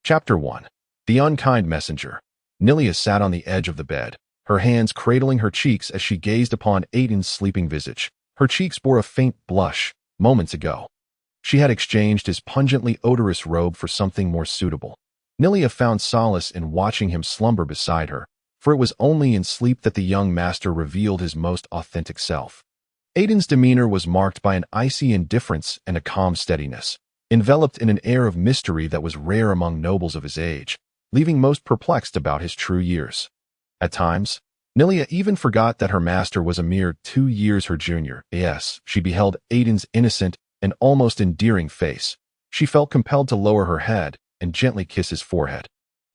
Chapter 1. The Unkind Messenger. Kilia sat on the edge of the bed, her hands cradling her cheeks as she gazed upon Aitin's sleeping visage. Her cheeks bore a faint blush. Moments ago, she had exchanged his pungently odorous robe for something more suitable. Kilia found solace in watching him slumber beside her, for it was only in sleep that the young master revealed his most authentic self. Aitin's demeanor was marked by an icy indifference and a calm steadiness, enveloped in an air of mystery that was rare among nobles of his age, leaving most perplexed about his true years. At times, Kilia even forgot that her master was a mere 2 years her junior. Yes, she beheld Aitin's innocent and almost endearing face. She felt compelled to lower her head and gently kiss his forehead,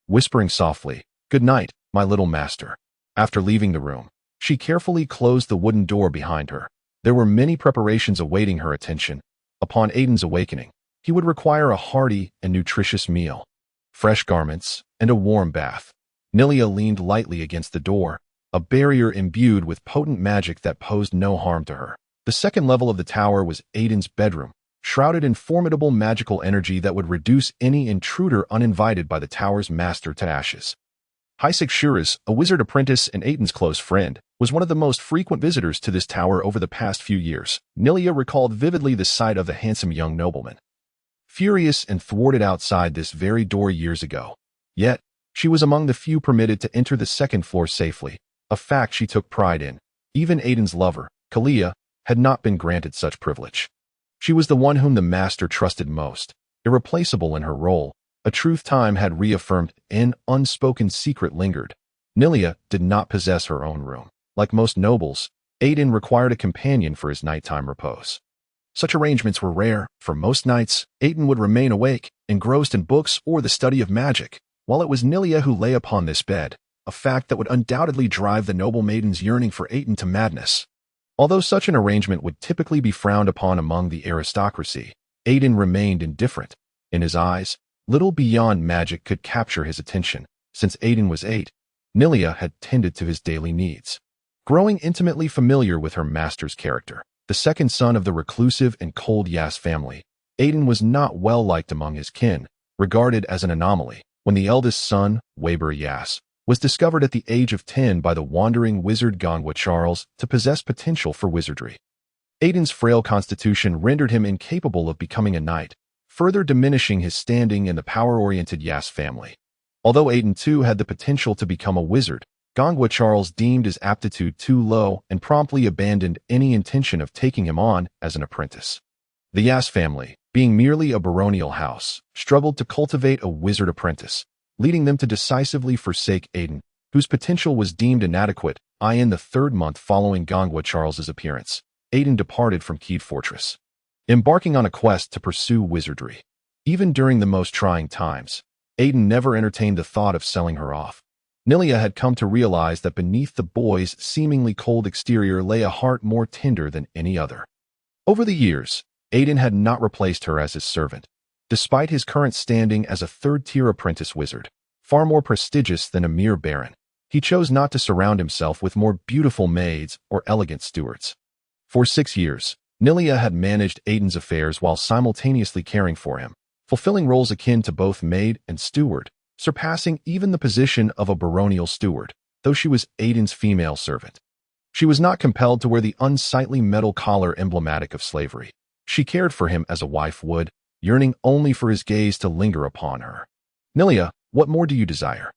whispering softly, "Good night, my little master." After leaving the room, she carefully closed the wooden door behind her. There were many preparations awaiting her attention. Upon Aitin's awakening, he would require a hearty and nutritious meal, fresh garments, and a warm bath. Kilia leaned lightly against the door, a barrier imbued with potent magic that posed no harm to her. The second level of the tower was Aitin's bedroom, shrouded in formidable magical energy that would reduce any intruder uninvited by the tower's master to ashes. Sorcerers, a wizard apprentice and Aitin's close friend, was one of the most frequent visitors to this tower over the past few years. Kilia recalled vividly the sight of the handsome young nobleman, furious and thwarted outside this very door years ago. Yet, she was among the few permitted to enter the second floor safely, a fact she took pride in. Even Aitin's lover, Kilia, had not been granted such privilege. She was the one whom the master trusted most, irreplaceable in her role. A truth time had reaffirmed, an unspoken secret lingered. Kilia did not possess her own room. Like most nobles, Aitin required a companion for his nighttime repose. Such arrangements were rare. For most nights, Aitin would remain awake, engrossed in books or the study of magic, while it was Kilia who lay upon this bed, a fact that would undoubtedly drive the noble maiden's yearning for Aitin to madness. Although such an arrangement would typically be frowned upon among the aristocracy, Aitin remained indifferent. In his eyes, little beyond magic could capture his attention. Since Aitin was 8, Kilia had tended to his daily needs. Growing intimately familiar with her master's character, the second son of the reclusive and cold Yas family, Aitin was not well liked among his kin, regarded as an anomaly. When the eldest son, Weber Yas, was discovered at the age of 10 by the wandering wizard Gongwa Charles to possess potential for wizardry, Aitin's frail constitution rendered him incapable of becoming a knight, further diminishing his standing in the power-oriented Yas family. Although Aitin too had the potential to become a wizard, Gongwa Charles deemed his aptitude too low and promptly abandoned any intention of taking him on as an apprentice. The Yas family, being merely a baronial house, struggled to cultivate a wizard apprentice, leading them to decisively forsake Aitin, whose potential was deemed inadequate. In the 3rd month following Gongwa Charles's appearance, Aitin departed from Keed Fortress, embarking on a quest to pursue wizardry. Even during the most trying times, Aitin never entertained the thought of selling her off. Kilia had come to realize that beneath the boy's seemingly cold exterior lay a heart more tender than any other. Over the years, Aitin had not replaced her as his servant. Despite his current standing as a 3rd-tier apprentice wizard, far more prestigious than a mere baron, he chose not to surround himself with more beautiful maids or elegant stewards. For 6 years, Kilia had managed Aitin's affairs while simultaneously caring for him, fulfilling roles akin to both maid and steward, surpassing even the position of a baronial steward, though she was Aitin's female servant. She was not compelled to wear the unsightly metal collar emblematic of slavery. She cared for him as a wife would, yearning only for his gaze to linger upon her. "Kilia, what more do you desire?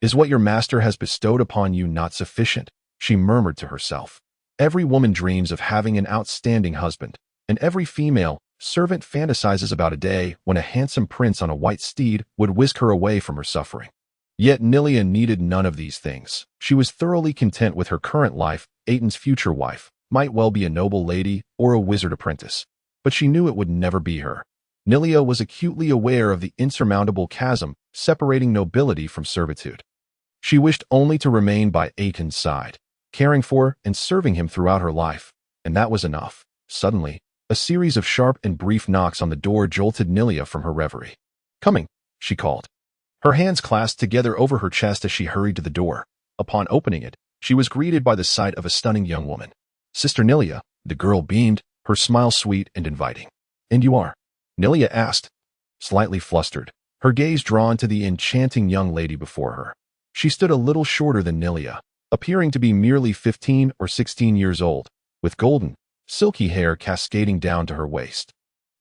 Is what your master has bestowed upon you not sufficient?" she murmured to herself. Every woman dreams of having an outstanding husband, and every female servant fantasizes about a day when a handsome prince on a white steed would whisk her away from her suffering. Yet Kilia needed none of these things. She was thoroughly content with her current life. Aitin's future wife might well be a noble lady or a wizard apprentice, but she knew it would never be her. Kilia was acutely aware of the insurmountable chasm separating nobility from servitude. She wished only to remain by Aitin's side, caring for and serving him throughout her life, and that was enough. Suddenly, a series of sharp and brief knocks on the door jolted Kilia from her reverie. "Coming," she called, her hands clasped together over her chest as she hurried to the door. Upon opening it, she was greeted by the sight of a stunning young woman. "Sister Kilia," the girl beamed, her smile sweet and inviting. "And you are?" Kilia asked, slightly flustered. her gaze drawn to the enchanting young lady before her. She stood a little shorter than Nilia, appearing to be merely 15 or 16 years old, with golden, silky hair cascading down to her waist.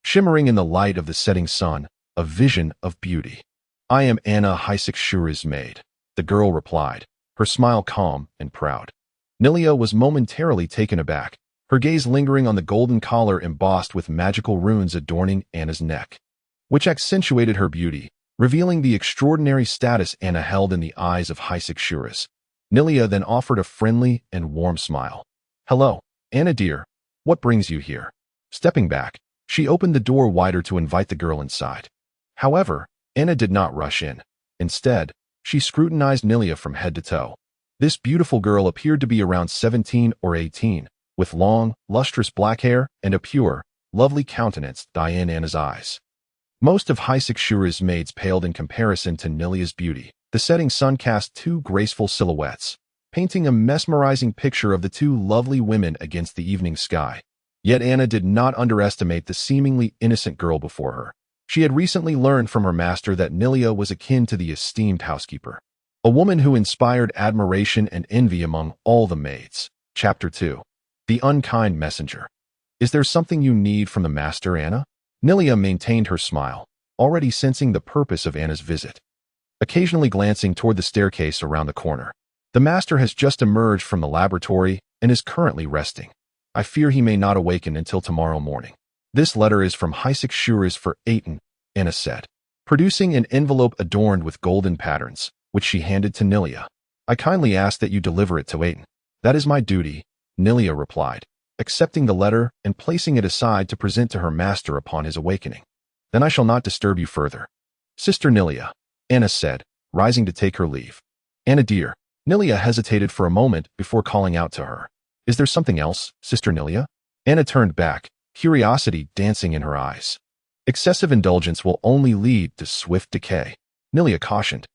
Shimmering in the light of the setting sun, a vision of beauty. "I am Anna Shura's maid," the girl replied, her smile calm and proud. Nilia was momentarily taken aback, her gaze lingering on the golden collar embossed with magical runes adorning Anna's neck, which accentuated her beauty, revealing the extraordinary status Anna held in the eyes of Shura's. Nilia then offered a friendly and warm smile. "Hello, Anna dear, what brings you here?" Stepping back, she opened the door wider to invite the girl inside. However, Anna did not rush in. Instead, she scrutinized Nilia from head to toe. This beautiful girl appeared to be around 17 or 18, with long, lustrous black hair and a pure, lovely countenance that in Anna's eyes. Most of Shura's maids paled in comparison to Nilia's beauty. The setting sun cast two graceful silhouettes, painting a mesmerizing picture of the two lovely women against the evening sky. Yet Anna did not underestimate the seemingly innocent girl before her. She had recently learned from her master that Nilia was akin to the esteemed housekeeper, a woman who inspired admiration and envy among all the maids. Chapter 2. The Unkind Messenger. "Is there something you need from the master, Anna?" Nilia maintained her smile, already sensing the purpose of Anna's visit. Occasionally glancing toward the staircase around the corner. "The master has just emerged from the laboratory and is currently resting. I fear he may not awaken until tomorrow morning. This letter is from Shura's for Aitin," Anna said, producing an envelope adorned with golden patterns, which she handed to Nilia. "I kindly ask that you deliver it to Aitin." "That is my duty," Nilia replied, accepting the letter and placing it aside to present to her master upon his awakening. "Then I shall not disturb you further." "Sister Nilia," Anna said, rising to take her leave. "Anna dear," Nilia hesitated for a moment before calling out to her. "Is there something else, Sister Nilia?" Anna turned back, curiosity dancing in her eyes. "Excessive indulgence will only lead to swift decay," Nilia cautioned,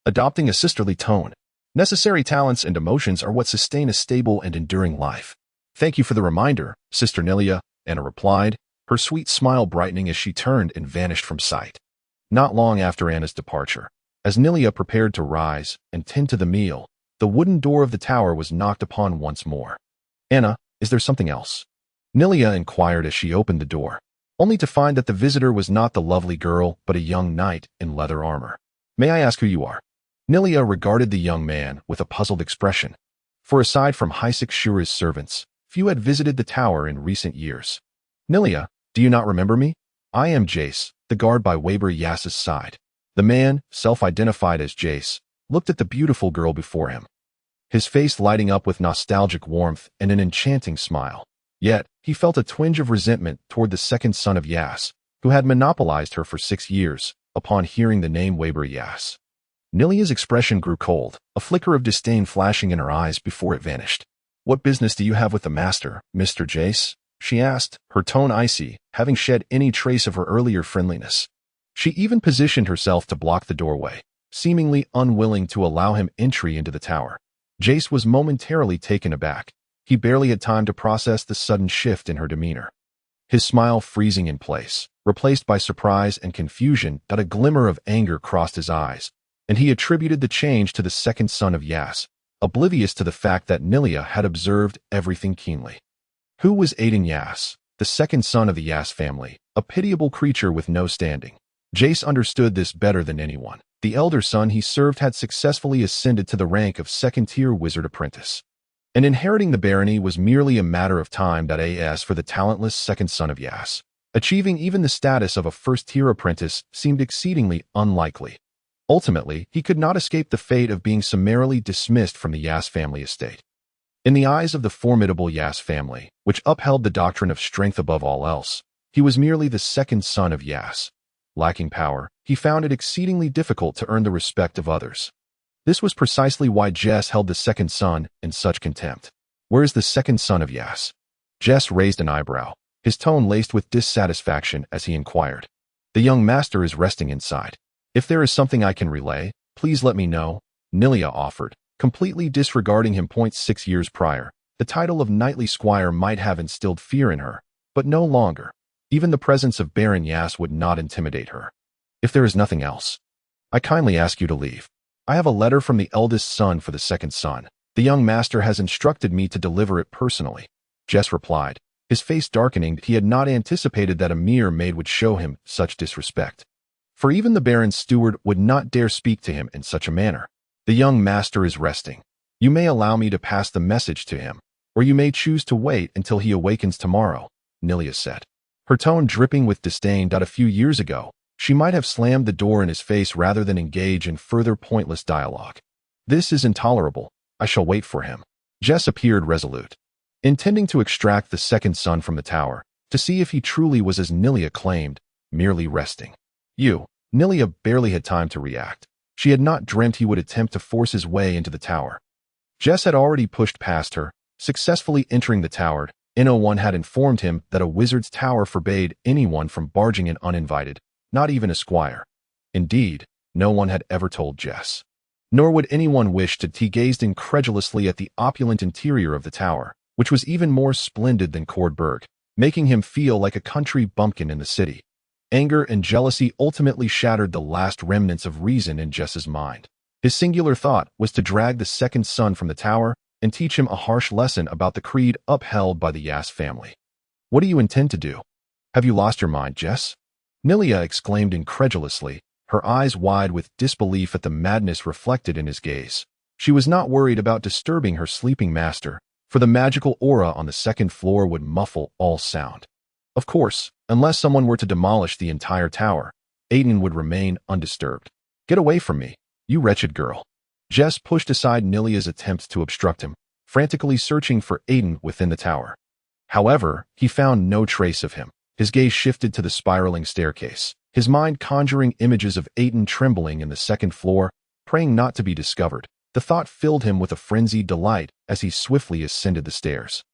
adopting a sisterly tone. "Necessary talents and emotions are what sustain a stable and enduring life." "Thank you for the reminder, Sister Nilia," Anna replied, her sweet smile brightening as she turned and vanished from sight. Not long after Anna's departure, as Nilia prepared to rise and tend to the meal, the wooden door of the tower was knocked upon once more. "Anna, is there something else?" Nilia inquired as she opened the door, only to find that the visitor was not the lovely girl but a young knight in leather armor. "May I ask who you are?" Nilia regarded the young man with a puzzled expression, for aside from Shura's servants, few had visited the tower in recent years. "Nilia, do you not remember me? I am Jace, the guard by Weber Yass's side." The man, self-identified as Jace, looked at the beautiful girl before him, his face lighting up with nostalgic warmth and an enchanting smile. Yet, he felt a twinge of resentment toward the second son of Yass, who had monopolized her for 6 years, upon hearing the name Weber Yass. Nilia's expression grew cold, a flicker of disdain flashing in her eyes before it vanished. "What business do you have with the master, Mr. Jace?" she asked, her tone icy, having shed any trace of her earlier friendliness. She even positioned herself to block the doorway, seemingly unwilling to allow him entry into the tower. Jace was momentarily taken aback. He barely had time to process the sudden shift in her demeanor. His smile freezing in place, replaced by surprise and confusion that a glimmer of anger crossed his eyes, and he attributed the change to the second son of Yass, oblivious to the fact that Nilia had observed everything keenly. Who was Aitin Yass, the second son of the Yass family, a pitiable creature with no standing? Jace understood this better than anyone. The elder son he served had successfully ascended to the rank of second-tier wizard apprentice, and inheriting the barony was merely a matter of time. As for the talentless second son of Yass, achieving even the status of a first-tier apprentice seemed exceedingly unlikely. Ultimately, he could not escape the fate of being summarily dismissed from the Yass family estate. In the eyes of the formidable Yass family, which upheld the doctrine of strength above all else, he was merely the second son of Yass. Lacking power, he found it exceedingly difficult to earn the respect of others. This was precisely why Jess held the second son in such contempt. "Where is the second son of Yass?" Jess raised an eyebrow, his tone laced with dissatisfaction as he inquired. "The young master is resting inside. If there is something I can relay, please let me know," Nilia offered, completely disregarding him. 6 years prior, the title of knightly squire might have instilled fear in her, but no longer. Even the presence of Baron Yass would not intimidate her. If there is nothing else, I kindly ask you to leave. I have a letter from the eldest son for the second son. The young master has instructed me to deliver it personally. Jess replied, his face darkening. He had not anticipated that a mere maid would show him such disrespect. For even the Baron's steward would not dare speak to him in such a manner. The young master is resting. You may allow me to pass the message to him, or you may choose to wait until he awakens tomorrow, Kilia said. Her tone dripping with disdain. A few years ago, she might have slammed the door in his face rather than engage in further pointless dialogue. This is intolerable. I shall wait for him. Jess appeared resolute, intending to extract the second son from the tower, to see if he truly was as Kilia claimed, merely resting. Kilia barely had time to react. She had not dreamt he would attempt to force his way into the tower. Jess had already pushed past her, successfully entering the tower. No one had informed him that a wizard's tower forbade anyone from barging in uninvited, not even a squire. Indeed, no one had ever told Jess. Nor would anyone wish to. He gazed incredulously at the opulent interior of the tower, which was even more splendid than Cordberg, making him feel like a country bumpkin in the city. Anger and jealousy ultimately shattered the last remnants of reason in Jess's mind. His singular thought was to drag the second son from the tower and teach him a harsh lesson about the creed upheld by the Yass family. What do you intend to do? Have you lost your mind, Jess? Kilia exclaimed incredulously, her eyes wide with disbelief at the madness reflected in his gaze. She was not worried about disturbing her sleeping master, for the magical aura on the second floor would muffle all sound. Of course, unless someone were to demolish the entire tower, Aitin would remain undisturbed. Get away from me, you wretched girl. Jess pushed aside Kilia's attempts to obstruct him, frantically searching for Aitin within the tower. However, he found no trace of him. His gaze shifted to the spiraling staircase, his mind conjuring images of Aitin trembling in the second floor, praying not to be discovered. The thought filled him with a frenzied delight as he swiftly ascended the stairs.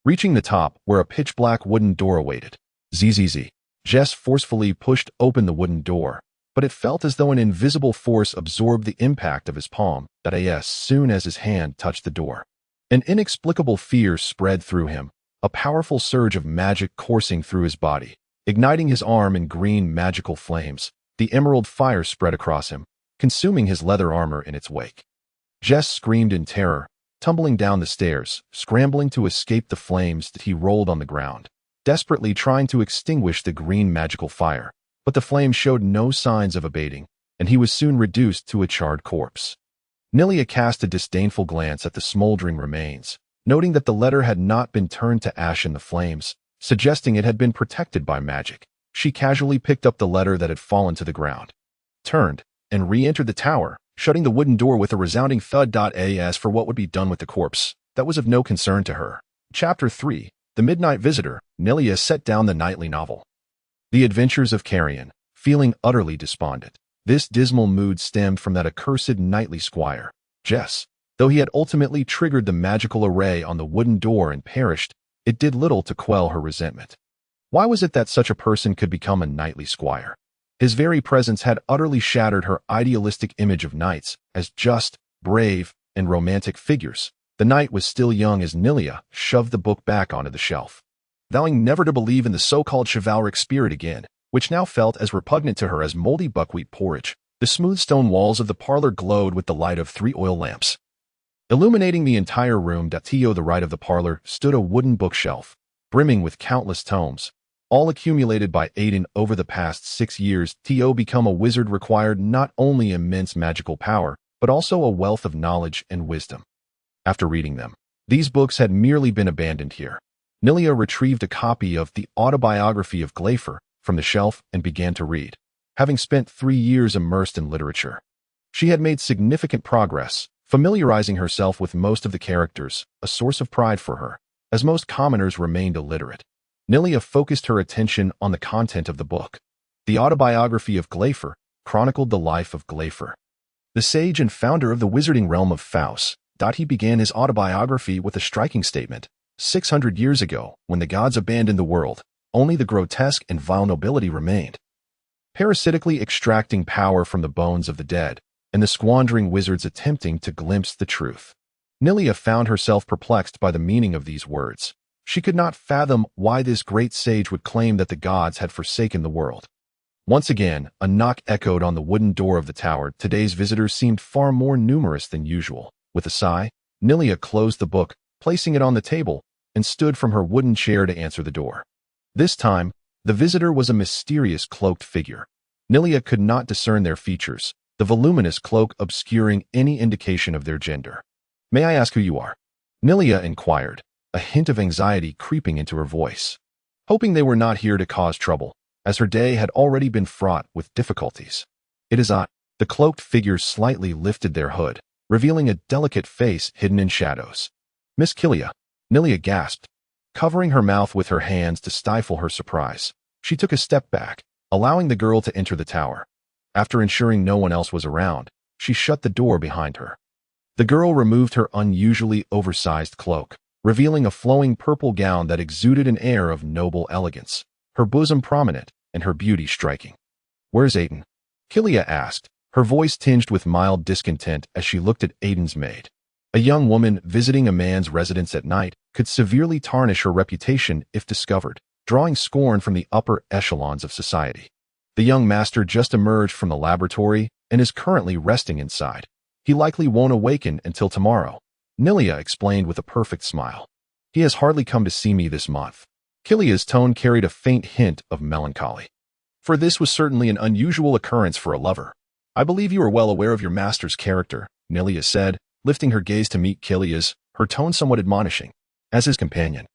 Reaching the top, where a pitch-black wooden door awaited. Zzz. Jess forcefully pushed open the wooden door, but it felt as though an invisible force absorbed the impact of his palm, as soon as his hand touched the door. An inexplicable fear spread through him, a powerful surge of magic coursing through his body, igniting his arm in green magical flames. The emerald fire spread across him, consuming his leather armor in its wake. Jess screamed in terror, tumbling down the stairs, scrambling to escape the flames. He rolled on the ground, desperately trying to extinguish the green magical fire, but the flames showed no signs of abating, and he was soon reduced to a charred corpse. Kilia cast a disdainful glance at the smoldering remains, noting that the letter had not been turned to ash in the flames, suggesting it had been protected by magic. She casually picked up the letter that had fallen to the ground, turned, and re-entered the tower, shutting the wooden door with a resounding thud. As for what would be done with the corpse, that was of no concern to her. Chapter 3, The Midnight Visitor. Kilia set down the nightly novel. The Adventures of Carrion, feeling utterly despondent. This dismal mood stemmed from that accursed nightly squire, Jess. Though he had ultimately triggered the magical array on the wooden door and perished, it did little to quell her resentment. Why was it that such a person could become a knightly squire? His very presence had utterly shattered her idealistic image of knights as just, brave, and romantic figures. The knight was still young as Kilia shoved the book back onto the shelf, vowing never to believe in the so-called chivalric spirit again, which now felt as repugnant to her as moldy buckwheat porridge. The smooth stone walls of the parlor glowed with the light of 3 oil lamps, illuminating the entire room. To the right of the parlor stood a wooden bookshelf, brimming with countless tomes, all accumulated by Aitin over the past 6 years. To become a wizard required not only immense magical power, but also a wealth of knowledge and wisdom. After reading them, these books had merely been abandoned here. Kilia retrieved a copy of the autobiography of Gleifer from the shelf and began to read. Having spent 3 years immersed in literature, she had made significant progress, familiarizing herself with most of the characters, a source of pride for her, as most commoners remained illiterate. Kilia focused her attention on the content of the book. The autobiography of Gleifer chronicled the life of Gleifer, the sage and founder of the wizarding realm of Faust. He began his autobiography with a striking statement. 600 years ago, when the gods abandoned the world, only the grotesque and vile nobility remained, parasitically extracting power from the bones of the dead, and the squandering wizards attempting to glimpse the truth. Kilia found herself perplexed by the meaning of these words. She could not fathom why this great sage would claim that the gods had forsaken the world. Once again, a knock echoed on the wooden door of the tower. Today's visitors seemed far more numerous than usual. With a sigh, Kilia closed the book, placing it on the table, and stood from her wooden chair to answer the door. This time, the visitor was a mysterious cloaked figure. Kilia could not discern their features, the voluminous cloak obscuring any indication of their gender. "May I ask who you are?" Kilia inquired, a hint of anxiety creeping into her voice. Hoping they were not here to cause trouble, as her day had already been fraught with difficulties. "It is I." The cloaked figures slightly lifted their hood, revealing a delicate face hidden in shadows. "Miss Kilia," Kilia gasped, covering her mouth with her hands to stifle her surprise. She took a step back, allowing the girl to enter the tower. After ensuring no one else was around, she shut the door behind her. The girl removed her unusually oversized cloak, revealing a flowing purple gown that exuded an air of noble elegance, her bosom prominent and her beauty striking. "Where's Aitin?" Kilia asked, her voice tinged with mild discontent as she looked at Aitin's maid. A young woman visiting a man's residence at night could severely tarnish her reputation if discovered, drawing scorn from the upper echelons of society. The young master just emerged from the laboratory and is currently resting inside. He likely won't awaken until tomorrow, Kilia explained with a perfect smile. "He has hardly come to see me this month." Kilia's tone carried a faint hint of melancholy. "For this was certainly an unusual occurrence for a lover. I believe you are well aware of your master's character," Kilia said, lifting her gaze to meet Kilia's, her tone somewhat admonishing. As his companion,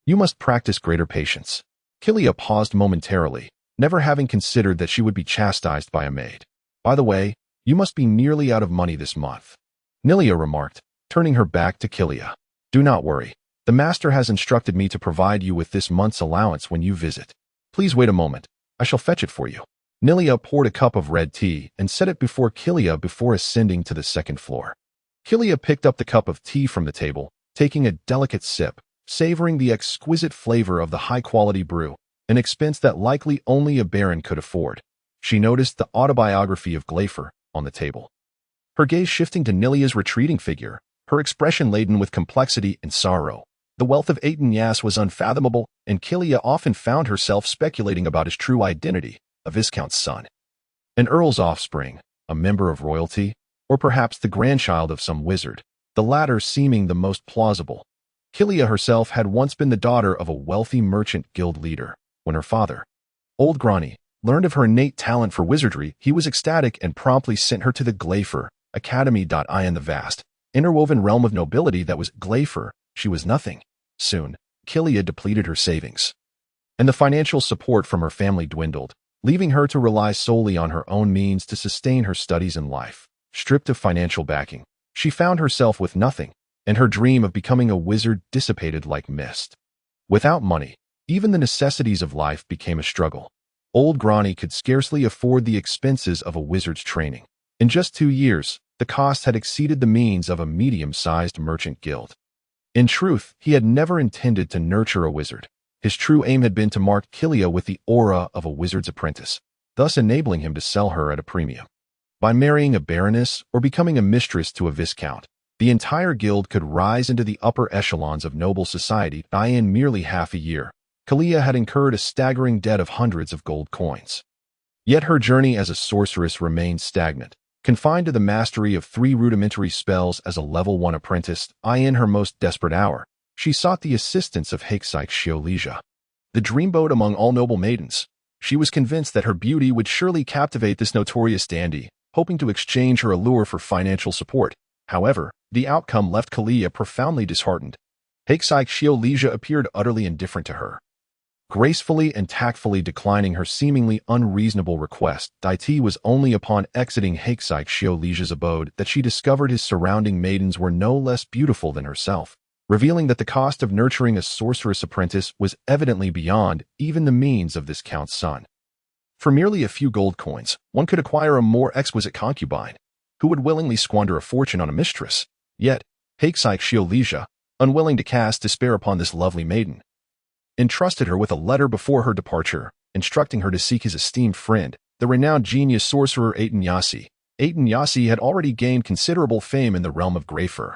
"You must practice greater patience." Kilia paused momentarily, never having considered that she would be chastised by a maid. "By the way, you must be nearly out of money this month," Kilia remarked, turning her back to Kilia. "Do not worry. The master has instructed me to provide you with this month's allowance when you visit. Please wait a moment. I shall fetch it for you." Kilia poured a cup of red tea and set it before Kilia before ascending to the second floor. Kilia picked up the cup of tea from the table, taking a delicate sip, savoring the exquisite flavor of the high-quality brew, an expense that likely only a baron could afford. She noticed the autobiography of Gleifer on the table. Her gaze shifting to Kilia's retreating figure, her expression laden with complexity and sorrow. The wealth of Aitin was unfathomable, and Kilia often found herself speculating about his true identity, a viscount's son, an earl's offspring, a member of royalty, or perhaps the grandchild of some wizard, the latter seeming the most plausible. Kilia herself had once been the daughter of a wealthy merchant guild leader. When her father, Old Grani, learned of her innate talent for wizardry, he was ecstatic and promptly sent her to the Gleifer Academy. In the vast, interwoven realm of nobility that was Gleifer, she was nothing. Soon, Kilia depleted her savings, and the financial support from her family dwindled, leaving her to rely solely on her own means to sustain her studies and life. Stripped of financial backing, she found herself with nothing, and her dream of becoming a wizard dissipated like mist. Without money, even the necessities of life became a struggle. Old Grani could scarcely afford the expenses of a wizard's training. In just 2 years, the cost had exceeded the means of a medium-sized merchant guild. In truth, he had never intended to nurture a wizard. His true aim had been to mark Kilia with the aura of a wizard's apprentice, thus enabling him to sell her at a premium. By marrying a baroness or becoming a mistress to a viscount, the entire guild could rise into the upper echelons of noble society. In merely half a year, Kilia had incurred a staggering debt of hundreds of gold coins. Yet her journey as a sorceress remained stagnant, confined to the mastery of 3 rudimentary spells as a level 1 apprentice. In her most desperate hour, she sought the assistance of Shiolija, the dreamboat among all noble maidens. She was convinced that her beauty would surely captivate this notorious dandy, hoping to exchange her allure for financial support. However, the outcome left Kilia profoundly disheartened. Shiolija appeared utterly indifferent to her, gracefully and tactfully declining her seemingly unreasonable request. It was only upon exiting Shiolija's abode that she discovered his surrounding maidens were no less beautiful than herself, revealing that the cost of nurturing a sorceress apprentice was evidently beyond even the means of this count's son. For merely a few gold coins, one could acquire a more exquisite concubine, who would willingly squander a fortune on a mistress. Yet, Shiolija, unwilling to cast despair upon this lovely maiden, entrusted her with a letter before her departure, instructing her to seek his esteemed friend, the renowned genius sorcerer Aitin. Aitin had already gained considerable fame in the realm of Gleifer,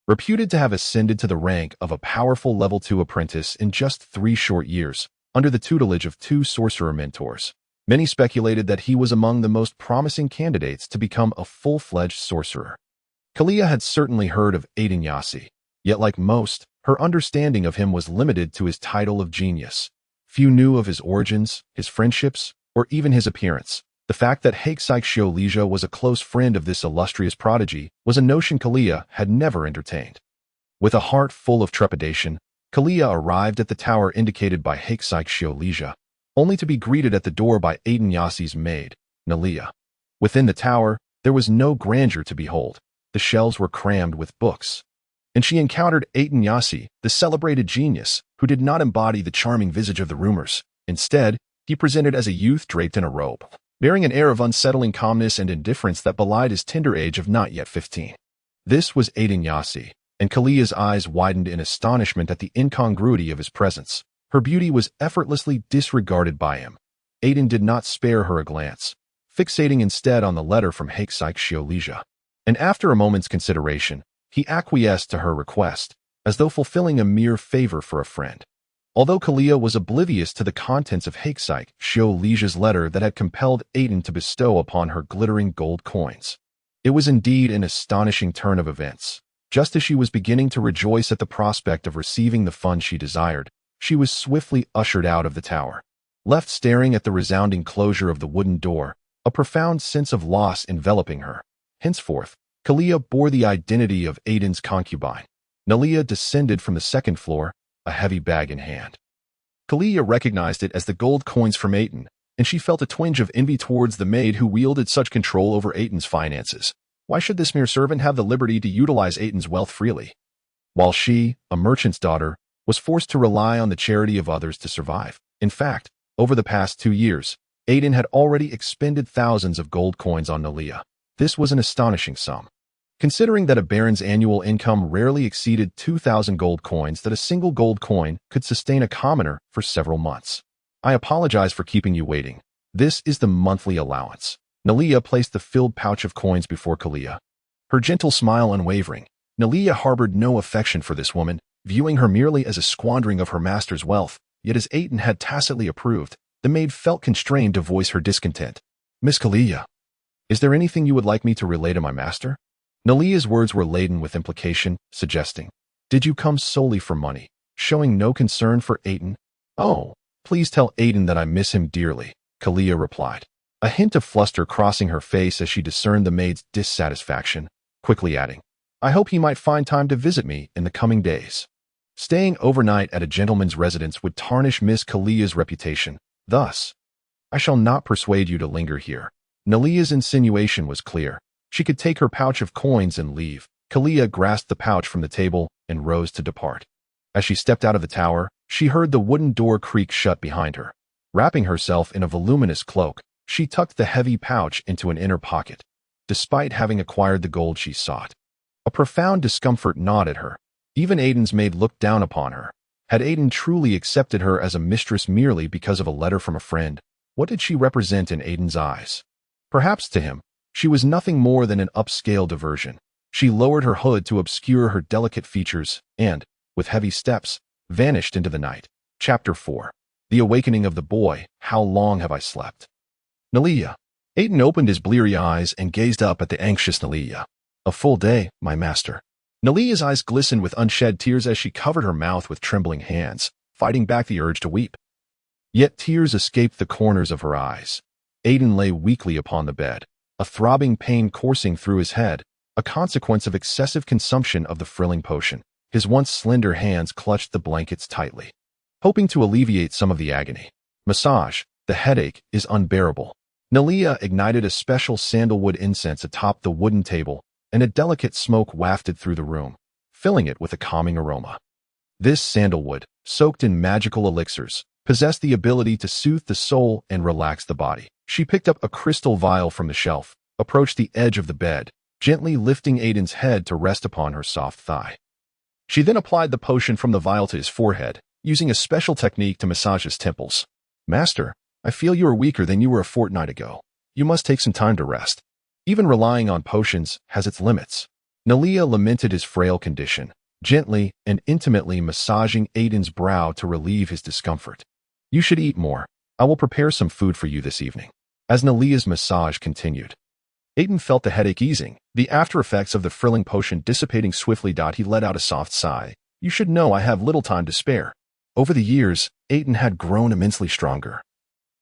reputed to have ascended to the rank of a powerful level 2 apprentice in just 3 short years, under the tutelage of 2 sorcerer mentors. Many speculated that he was among the most promising candidates to become a full-fledged sorcerer. Kilia had certainly heard of Aitin, yet like most, her understanding of him was limited to his title of genius. Few knew of his origins, his friendships, or even his appearance. The fact that Kilia was a close friend of this illustrious prodigy was a notion Kilia had never entertained. With a heart full of trepidation, Kilia arrived at the tower indicated by Kilia, only to be greeted at the door by Aitin's maid, Kilia. Within the tower, there was no grandeur to behold. The shelves were crammed with books. And she encountered Aitin, the celebrated genius, who did not embody the charming visage of the rumors. Instead, he presented as a youth draped in a robe, bearing an air of unsettling calmness and indifference that belied his tender age of not yet 15. This was Aitin, and Kilia's eyes widened in astonishment at the incongruity of his presence. Her beauty was effortlessly disregarded by him. Aitin did not spare her a glance, fixating instead on the letter from Kilia. And after a moment's consideration, he acquiesced to her request, as though fulfilling a mere favor for a friend. Although Kilia was oblivious to the contents of Kilia's letter that had compelled Aitin to bestow upon her glittering gold coins. It was indeed an astonishing turn of events. Just as she was beginning to rejoice at the prospect of receiving the funds she desired, she was swiftly ushered out of the tower. Left staring at the resounding closure of the wooden door, a profound sense of loss enveloping her. Henceforth, Kilia bore the identity of Aitin's concubine. Kilia descended from the second floor, a heavy bag in hand. Kilia recognized it as the gold coins from Aitin, and she felt a twinge of envy towards the maid who wielded such control over Aitin's finances. Why should this mere servant have the liberty to utilize Aitin's wealth freely, while she, a merchant's daughter, was forced to rely on the charity of others to survive? In fact, over the past 2 years, Aitin had already expended thousands of gold coins on Kilia. This was an astonishing sum, considering that a baron's annual income rarely exceeded 2,000 gold coins, that a single gold coin could sustain a commoner for several months. I apologize for keeping you waiting. This is the monthly allowance. Kilia placed the filled pouch of coins before Kilia, her gentle smile unwavering. Kilia harbored no affection for this woman, viewing her merely as a squandering of her master's wealth, yet as Aitin had tacitly approved, the maid felt constrained to voice her discontent. Miss Kilia, is there anything you would like me to relay to my master? Kilia's words were laden with implication, suggesting, did you come solely for money, showing no concern for Aitin? Oh, please tell Aitin that I miss him dearly, Kilia replied, a hint of fluster crossing her face as she discerned the maid's dissatisfaction, quickly adding, I hope he might find time to visit me in the coming days. Staying overnight at a gentleman's residence would tarnish Miss Kilia's reputation. Thus, I shall not persuade you to linger here. Kilia's insinuation was clear. She could take her pouch of coins and leave. Kilia grasped the pouch from the table and rose to depart. As she stepped out of the tower, she heard the wooden door creak shut behind her. Wrapping herself in a voluminous cloak, she tucked the heavy pouch into an inner pocket. Despite having acquired the gold she sought, a profound discomfort gnawed at her. Even Aitin's maid looked down upon her. Had Aitin truly accepted her as a mistress merely because of a letter from a friend? What did she represent in Aitin's eyes? Perhaps to him, she was nothing more than an upscale diversion. She lowered her hood to obscure her delicate features and, with heavy steps, vanished into the night. Chapter 4. The Awakening of the Boy. How long have I slept? Kilia. Aitin opened his bleary eyes and gazed up at the anxious Kilia. A full day, my master. Kilia's eyes glistened with unshed tears as she covered her mouth with trembling hands, fighting back the urge to weep. Yet tears escaped the corners of her eyes. Aitin lay weakly upon the bed, a throbbing pain coursing through his head, a consequence of excessive consumption of the frilling potion. His once slender hands clutched the blankets tightly, hoping to alleviate some of the agony. Massage, the headache is unbearable. Kilia ignited a special sandalwood incense atop the wooden table, and a delicate smoke wafted through the room, filling it with a calming aroma. This sandalwood, soaked in magical elixirs, possessed the ability to soothe the soul and relax the body. She picked up a crystal vial from the shelf, approached the edge of the bed, gently lifting Aitin's head to rest upon her soft thigh. She then applied the potion from the vial to his forehead, using a special technique to massage his temples. Master, I feel you are weaker than you were a fortnight ago. You must take some time to rest. Even relying on potions has its limits. Kilia lamented his frail condition, gently and intimately massaging Aitin's brow to relieve his discomfort. You should eat more. I will prepare some food for you this evening. As Nalia's massage continued, Aitin felt the headache easing, the after effects of the frilling potion dissipating swiftly. He let out a soft sigh. You should know I have little time to spare. Over the years, Aitin had grown immensely stronger.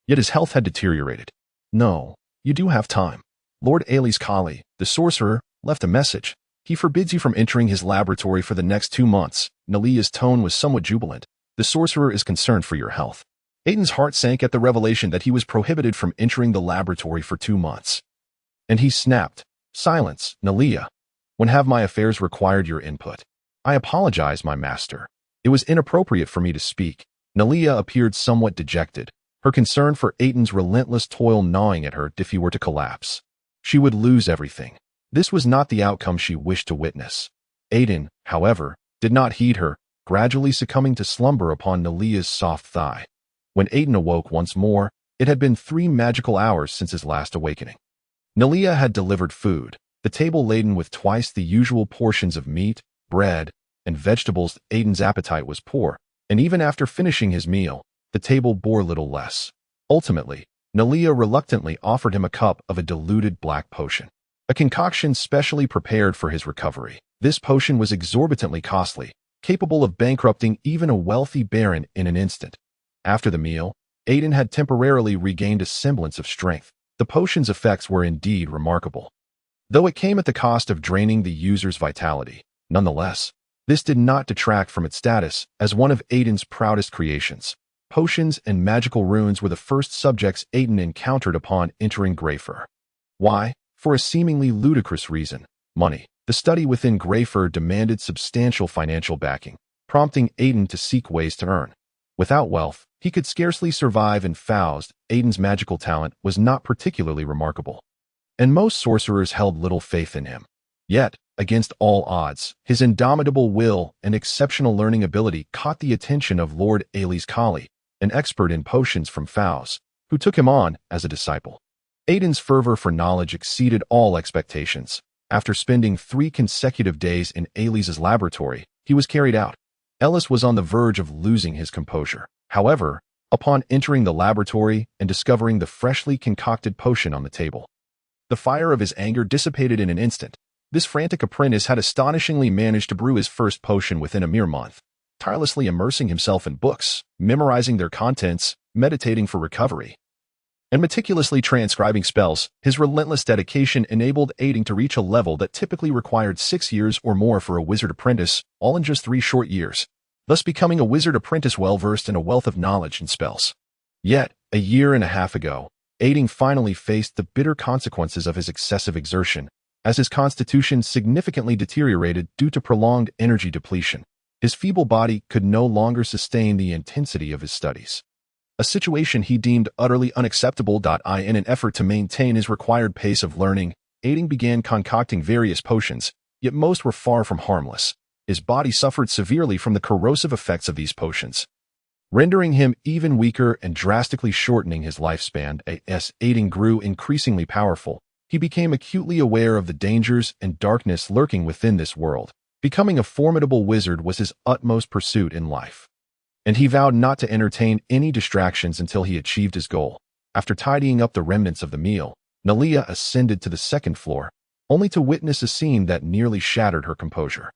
Yet his health had deteriorated. No, you do have time. Lord Ailey's Kali, the sorcerer, left a message. He forbids you from entering his laboratory for the next 2 months. Nalia's tone was somewhat jubilant. The sorcerer is concerned for your health. Aitin's heart sank at the revelation that he was prohibited from entering the laboratory for 2 months. And he snapped. Silence, Nalia. When have my affairs required your input? I apologize, my master. It was inappropriate for me to speak. Nalia appeared somewhat dejected, her concern for Aitin's relentless toil gnawing at her if he were to collapse. She would lose everything. This was not the outcome she wished to witness. Aitin, however, did not heed her, gradually succumbing to slumber upon Nalia's soft thigh. When Aitin awoke once more, it had been 3 magical hours since his last awakening. Nalia had delivered food, the table laden with twice the usual portions of meat, bread, and vegetables. Aitin's appetite was poor, and even after finishing his meal, the table bore little less. Ultimately, Nalia reluctantly offered him a cup of a diluted black potion, a concoction specially prepared for his recovery. This potion was exorbitantly costly, capable of bankrupting even a wealthy baron in an instant. After the meal, Aitin had temporarily regained a semblance of strength. The potion's effects were indeed remarkable, though it came at the cost of draining the user's vitality. Nonetheless, this did not detract from its status as one of Aitin's proudest creations. Potions and magical runes were the first subjects Aitin encountered upon entering Greyfur. Why? For a seemingly ludicrous reason: money. The study within Greyfur demanded substantial financial backing, prompting Aitin to seek ways to earn. Without wealth, he could scarcely survive, and Faust, Aitin's magical talent, was not particularly remarkable, and most sorcerers held little faith in him. Yet, against all odds, his indomitable will and exceptional learning ability caught the attention of Lord Ailey's Kali, an expert in potions from Faust, who took him on as a disciple. Aitin's fervor for knowledge exceeded all expectations. After spending 3 consecutive days in Ailey's laboratory, he was carried out. Ellis was on the verge of losing his composure. However, upon entering the laboratory and discovering the freshly concocted potion on the table, the fire of his anger dissipated in an instant. This frantic apprentice had astonishingly managed to brew his first potion within a mere month, tirelessly immersing himself in books, memorizing their contents, meditating for recovery, and meticulously transcribing spells. His relentless dedication enabled Aitin to reach a level that typically required 6 years or more for a wizard apprentice, all in just 3 short years, thus becoming a wizard apprentice well-versed in a wealth of knowledge and spells. Yet, a year and a half ago, Aitin finally faced the bitter consequences of his excessive exertion, as his constitution significantly deteriorated due to prolonged energy depletion. His feeble body could no longer sustain the intensity of his studies, a situation he deemed utterly unacceptable. In an effort to maintain his required pace of learning, Aitin began concocting various potions, yet most were far from harmless. His body suffered severely from the corrosive effects of these potions, rendering him even weaker and drastically shortening his lifespan. As Aitin grew increasingly powerful, he became acutely aware of the dangers and darkness lurking within this world. Becoming a formidable wizard was his utmost pursuit in life, and he vowed not to entertain any distractions until he achieved his goal. After tidying up the remnants of the meal, Nalia ascended to the 2nd floor, only to witness a scene that nearly shattered her composure.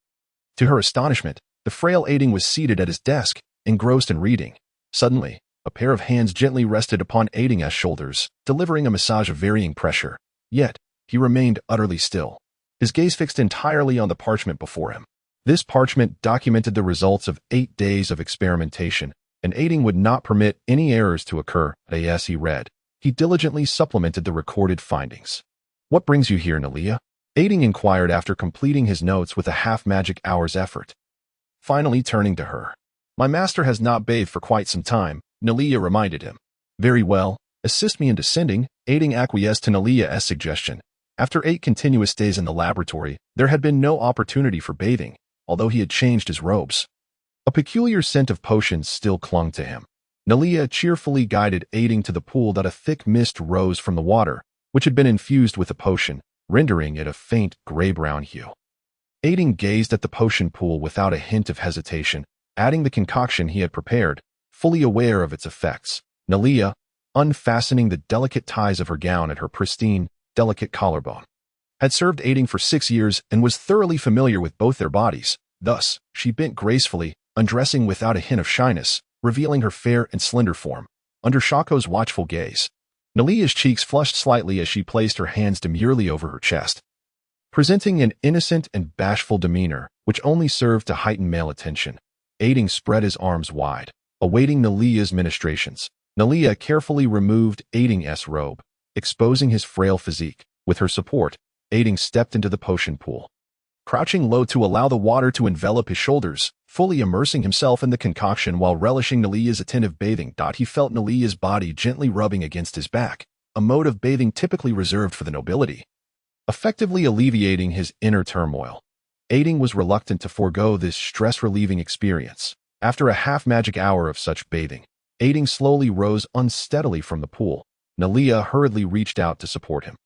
To her astonishment, the frail Aitin was seated at his desk, engrossed in reading. Suddenly, a pair of hands gently rested upon Aitin's shoulders, delivering a massage of varying pressure. Yet, he remained utterly still, his gaze fixed entirely on the parchment before him. This parchment documented the results of 8 days of experimentation, and Aitin would not permit any errors to occur. As he read, he diligently supplemented the recorded findings. What brings you here, Nalia? Aitin inquired after completing his notes with a half-magic hour's effort. Finally turning to her, my master has not bathed for quite some time, Nalia reminded him. Very well, assist me in descending. Aitin acquiesced to Nalia's suggestion. After 8 continuous days in the laboratory, there had been no opportunity for bathing, although he had changed his robes. A peculiar scent of potions still clung to him. Nalia cheerfully guided Aitin to the pool. A thick mist rose from the water, which had been infused with the potion, rendering it a faint gray-brown hue. Aitin gazed at the potion pool without a hint of hesitation, adding the concoction he had prepared, fully aware of its effects. Nalia, unfastening the delicate ties of her gown at her pristine, delicate collarbone. Had served Aitin for 6 years and was thoroughly familiar with both their bodies. Thus, she bent gracefully, undressing without a hint of shyness, revealing her fair and slender form. Under Shako's watchful gaze, Nalia's cheeks flushed slightly as she placed her hands demurely over her chest, presenting an innocent and bashful demeanor, which only served to heighten male attention. Aitin spread his arms wide, awaiting Nalia's ministrations. Nalia carefully removed Aitin's robe, exposing his frail physique. With her support, Aitin stepped into the potion pool, crouching low to allow the water to envelop his shoulders, fully immersing himself in the concoction while relishing Nalia's attentive bathing. He felt Nalia's body gently rubbing against his back, a mode of bathing typically reserved for the nobility, effectively alleviating his inner turmoil. Aitin was reluctant to forego this stress-relieving experience. After a half-magic hour of such bathing, Aitin slowly rose unsteadily from the pool. Nalia hurriedly reached out to support him,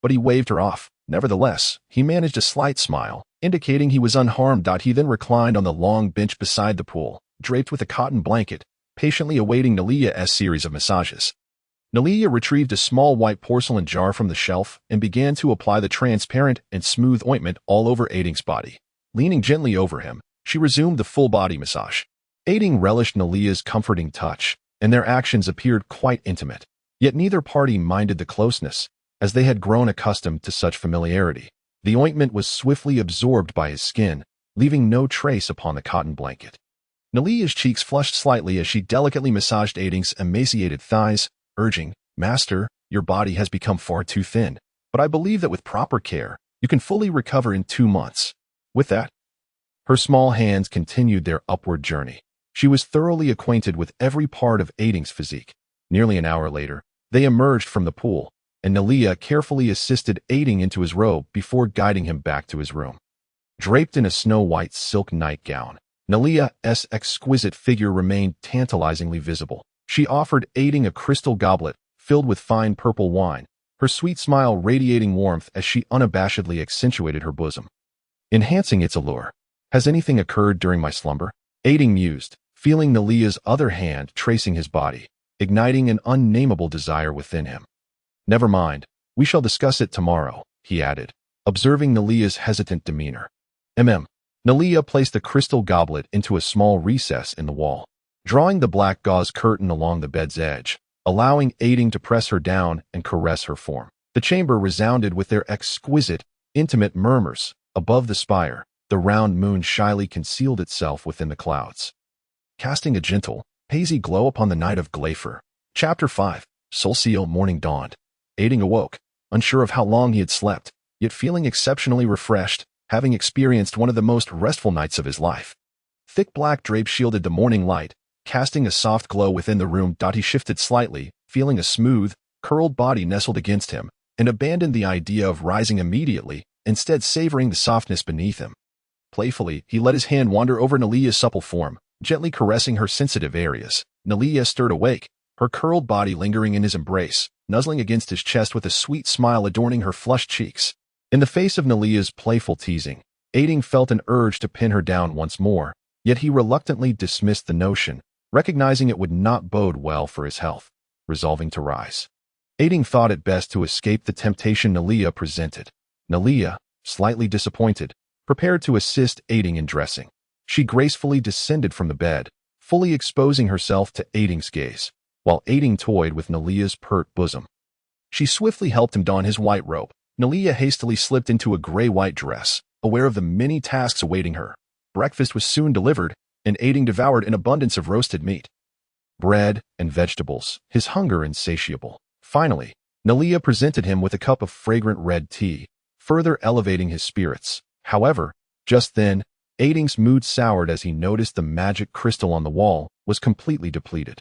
but he waved her off. Nevertheless, he managed a slight smile, indicating he was unharmed. He then reclined on the long bench beside the pool, draped with a cotton blanket, patiently awaiting Nalia's series of massages. Nalia retrieved a small white porcelain jar from the shelf and began to apply the transparent and smooth ointment all over Aitin's body. Leaning gently over him, she resumed the full-body massage. Aitin relished Nalia's comforting touch, and their actions appeared quite intimate. Yet neither party minded the closeness, as they had grown accustomed to such familiarity. The ointment was swiftly absorbed by his skin, leaving no trace upon the cotton blanket. Nalia's cheeks flushed slightly as she delicately massaged Aitin's emaciated thighs, urging, "Master, your body has become far too thin, but I believe that with proper care, you can fully recover in 2 months." With that, her small hands continued their upward journey. She was thoroughly acquainted with every part of Aitin's physique. Nearly an hour later, they emerged from the pool, and Nalia carefully assisted Aitin into his robe before guiding him back to his room. Draped in a snow-white silk nightgown, Nalia's exquisite figure remained tantalizingly visible. She offered Aitin a crystal goblet filled with fine purple wine, her sweet smile radiating warmth as she unabashedly accentuated her bosom, enhancing its allure. "Has anything occurred during my slumber?" Aitin mused, feeling Nalia's other hand tracing his body, igniting an unnameable desire within him. "Never mind, we shall discuss it tomorrow," he added, observing Nalia's hesitant demeanor. Nalia placed the crystal goblet into a small recess in the wall, drawing the black gauze curtain along the bed's edge, allowing Aitin to press her down and caress her form. The chamber resounded with their exquisite, intimate murmurs. Above the spire, the round moon shyly concealed itself within the clouds, casting a gentle, hazy glow upon the night of Glafer. Chapter 5. Solstial morning dawned. Aitin awoke, unsure of how long he had slept, yet feeling exceptionally refreshed, having experienced one of the most restful nights of his life. Thick black drapes shielded the morning light, casting a soft glow within the room. He shifted slightly, feeling a smooth, curled body nestled against him, and abandoned the idea of rising immediately, instead savoring the softness beneath him. Playfully, he let his hand wander over Nalia's supple form, gently caressing her sensitive areas. Nalia stirred awake, her curled body lingering in his embrace, nuzzling against his chest with a sweet smile adorning her flushed cheeks. In the face of Nalia's playful teasing, Aitin felt an urge to pin her down once more, yet he reluctantly dismissed the notion, recognizing it would not bode well for his health. Resolving to rise, Aitin thought it best to escape the temptation Nalia presented. Nalia, slightly disappointed, prepared to assist Aitin in dressing. She gracefully descended from the bed, fully exposing herself to Aitin's gaze, while Aitin toyed with Nalia's pert bosom. She swiftly helped him don his white robe. Nalia hastily slipped into a gray-white dress, aware of the many tasks awaiting her. Breakfast was soon delivered, and Aitin devoured an abundance of roasted meat, bread, and vegetables, his hunger insatiable. Finally, Nalia presented him with a cup of fragrant red tea, further elevating his spirits. However, just then, Aitin's mood soured as he noticed the magic crystal on the wall was completely depleted,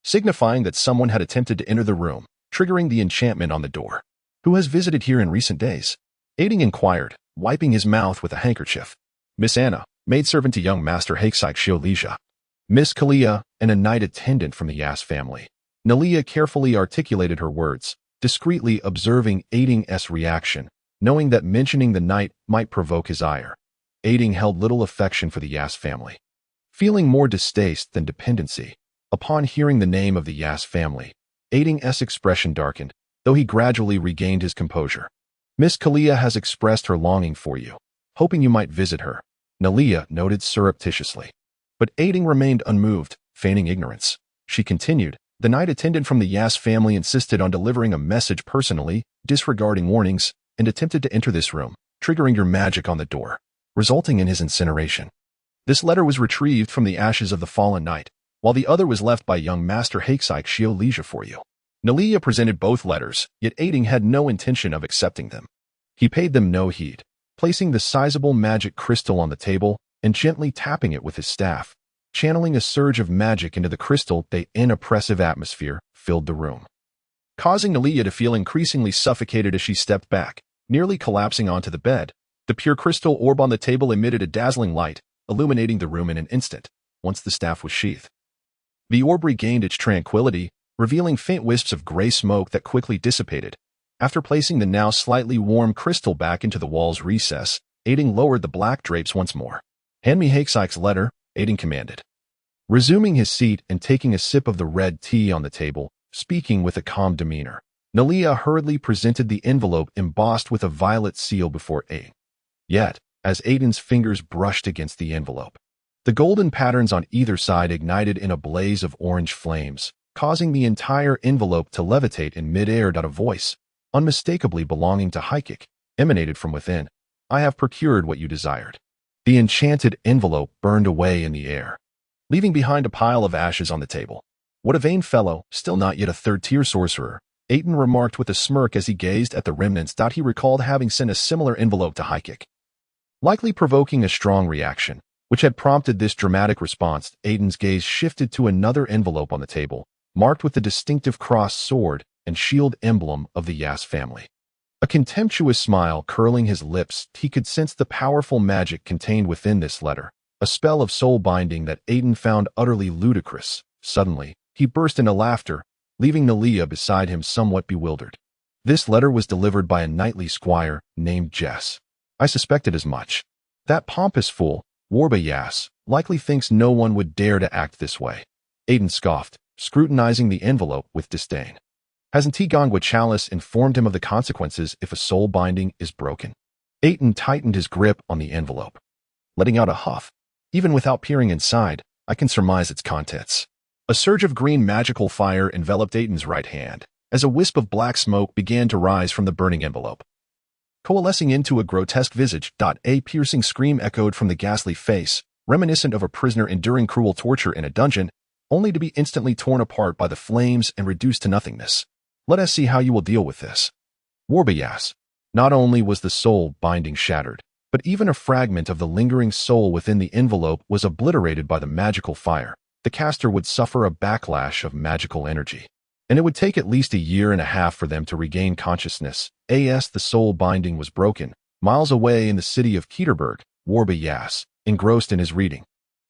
signifying that someone had attempted to enter the room, triggering the enchantment on the door. "Who has visited here in recent days?" Aitin inquired, wiping his mouth with a handkerchief. "Miss Anna, maidservant to young Master Hakesike Shiolija. Miss Kilia, and a knight attendant from the Yas family." Nalia carefully articulated her words, discreetly observing Aitin's reaction, knowing that mentioning the knight might provoke his ire. Aitin held little affection for the Yas family, feeling more distaste than dependency. Upon hearing the name of the Yas family, Aitin's expression darkened, though he gradually regained his composure. Miss Kilia has expressed her longing for you, hoping you might visit her, Kilia noted surreptitiously. But Aitin remained unmoved, feigning ignorance. She continued, the night attendant from the Yas family insisted on delivering a message personally, disregarding warnings, and attempted to enter this room, triggering your magic on the door, resulting in his incineration. This letter was retrieved from the ashes of the fallen knight, while the other was left by young Master Hakesike Shiolija for you. Kilia presented both letters, yet Aitin had no intention of accepting them. He paid them no heed, placing the sizable magic crystal on the table and gently tapping it with his staff. Channeling a surge of magic into the crystal, an oppressive atmosphere filled the room, causing Kilia to feel increasingly suffocated as she stepped back, nearly collapsing onto the bed. The pure crystal orb on the table emitted a dazzling light, illuminating the room in an instant, once the staff was sheathed. The orb regained its tranquility, revealing faint wisps of gray smoke that quickly dissipated. After placing the now slightly warm crystal back into the wall's recess, Aitin lowered the black drapes once more. Hand me Hakesike's letter, Aitin commanded. Resuming his seat and taking a sip of the red tea on the table, speaking with a calm demeanor, Kilia hurriedly presented the envelope embossed with a violet seal before Aitin. Yet, as Aitin's fingers brushed against the envelope, the golden patterns on either side ignited in a blaze of orange flames, causing the entire envelope to levitate in midair. A voice, unmistakably belonging to Hakesike, emanated from within. I have procured what you desired. The enchanted envelope burned away in the air, leaving behind a pile of ashes on the table. What a vain fellow, still not yet a third-tier sorcerer, Aitin remarked with a smirk as he gazed at the remnants. He recalled having sent a similar envelope to Hakesike, likely provoking a strong reaction, which had prompted this dramatic response. Aitin's gaze shifted to another envelope on the table, marked with the distinctive crossed sword and shield emblem of the Yas family. A contemptuous smile curling his lips, he could sense the powerful magic contained within this letter, a spell of soul-binding that Aitin found utterly ludicrous. Suddenly, he burst into laughter, leaving Kilia beside him somewhat bewildered. This letter was delivered by a knightly squire named Jess. I suspected as much. That pompous fool, Warba Yas, likely thinks no one would dare to act this way. Aitin scoffed, scrutinizing the envelope with disdain. Hasn't Tigongwa Chalice informed him of the consequences if a soul binding is broken? Aitin tightened his grip on the envelope, letting out a huff. Even without peering inside, I can surmise its contents. A surge of green magical fire enveloped Aitin's right hand, as a wisp of black smoke began to rise from the burning envelope, coalescing into a grotesque visage. A piercing scream echoed from the ghastly face, reminiscent of a prisoner enduring cruel torture in a dungeon, only to be instantly torn apart by the flames and reduced to nothingness. Let us see how you will deal with this. Warba Yas. Not only was the soul binding shattered, but even a fragment of the lingering soul within the envelope was obliterated by the magical fire. The caster would suffer a backlash of magical energy, and it would take at least 1.5 years for them to regain consciousness. As the soul binding was broken, miles away in the city of Keterberg, Warba Yas, engrossed in his reading,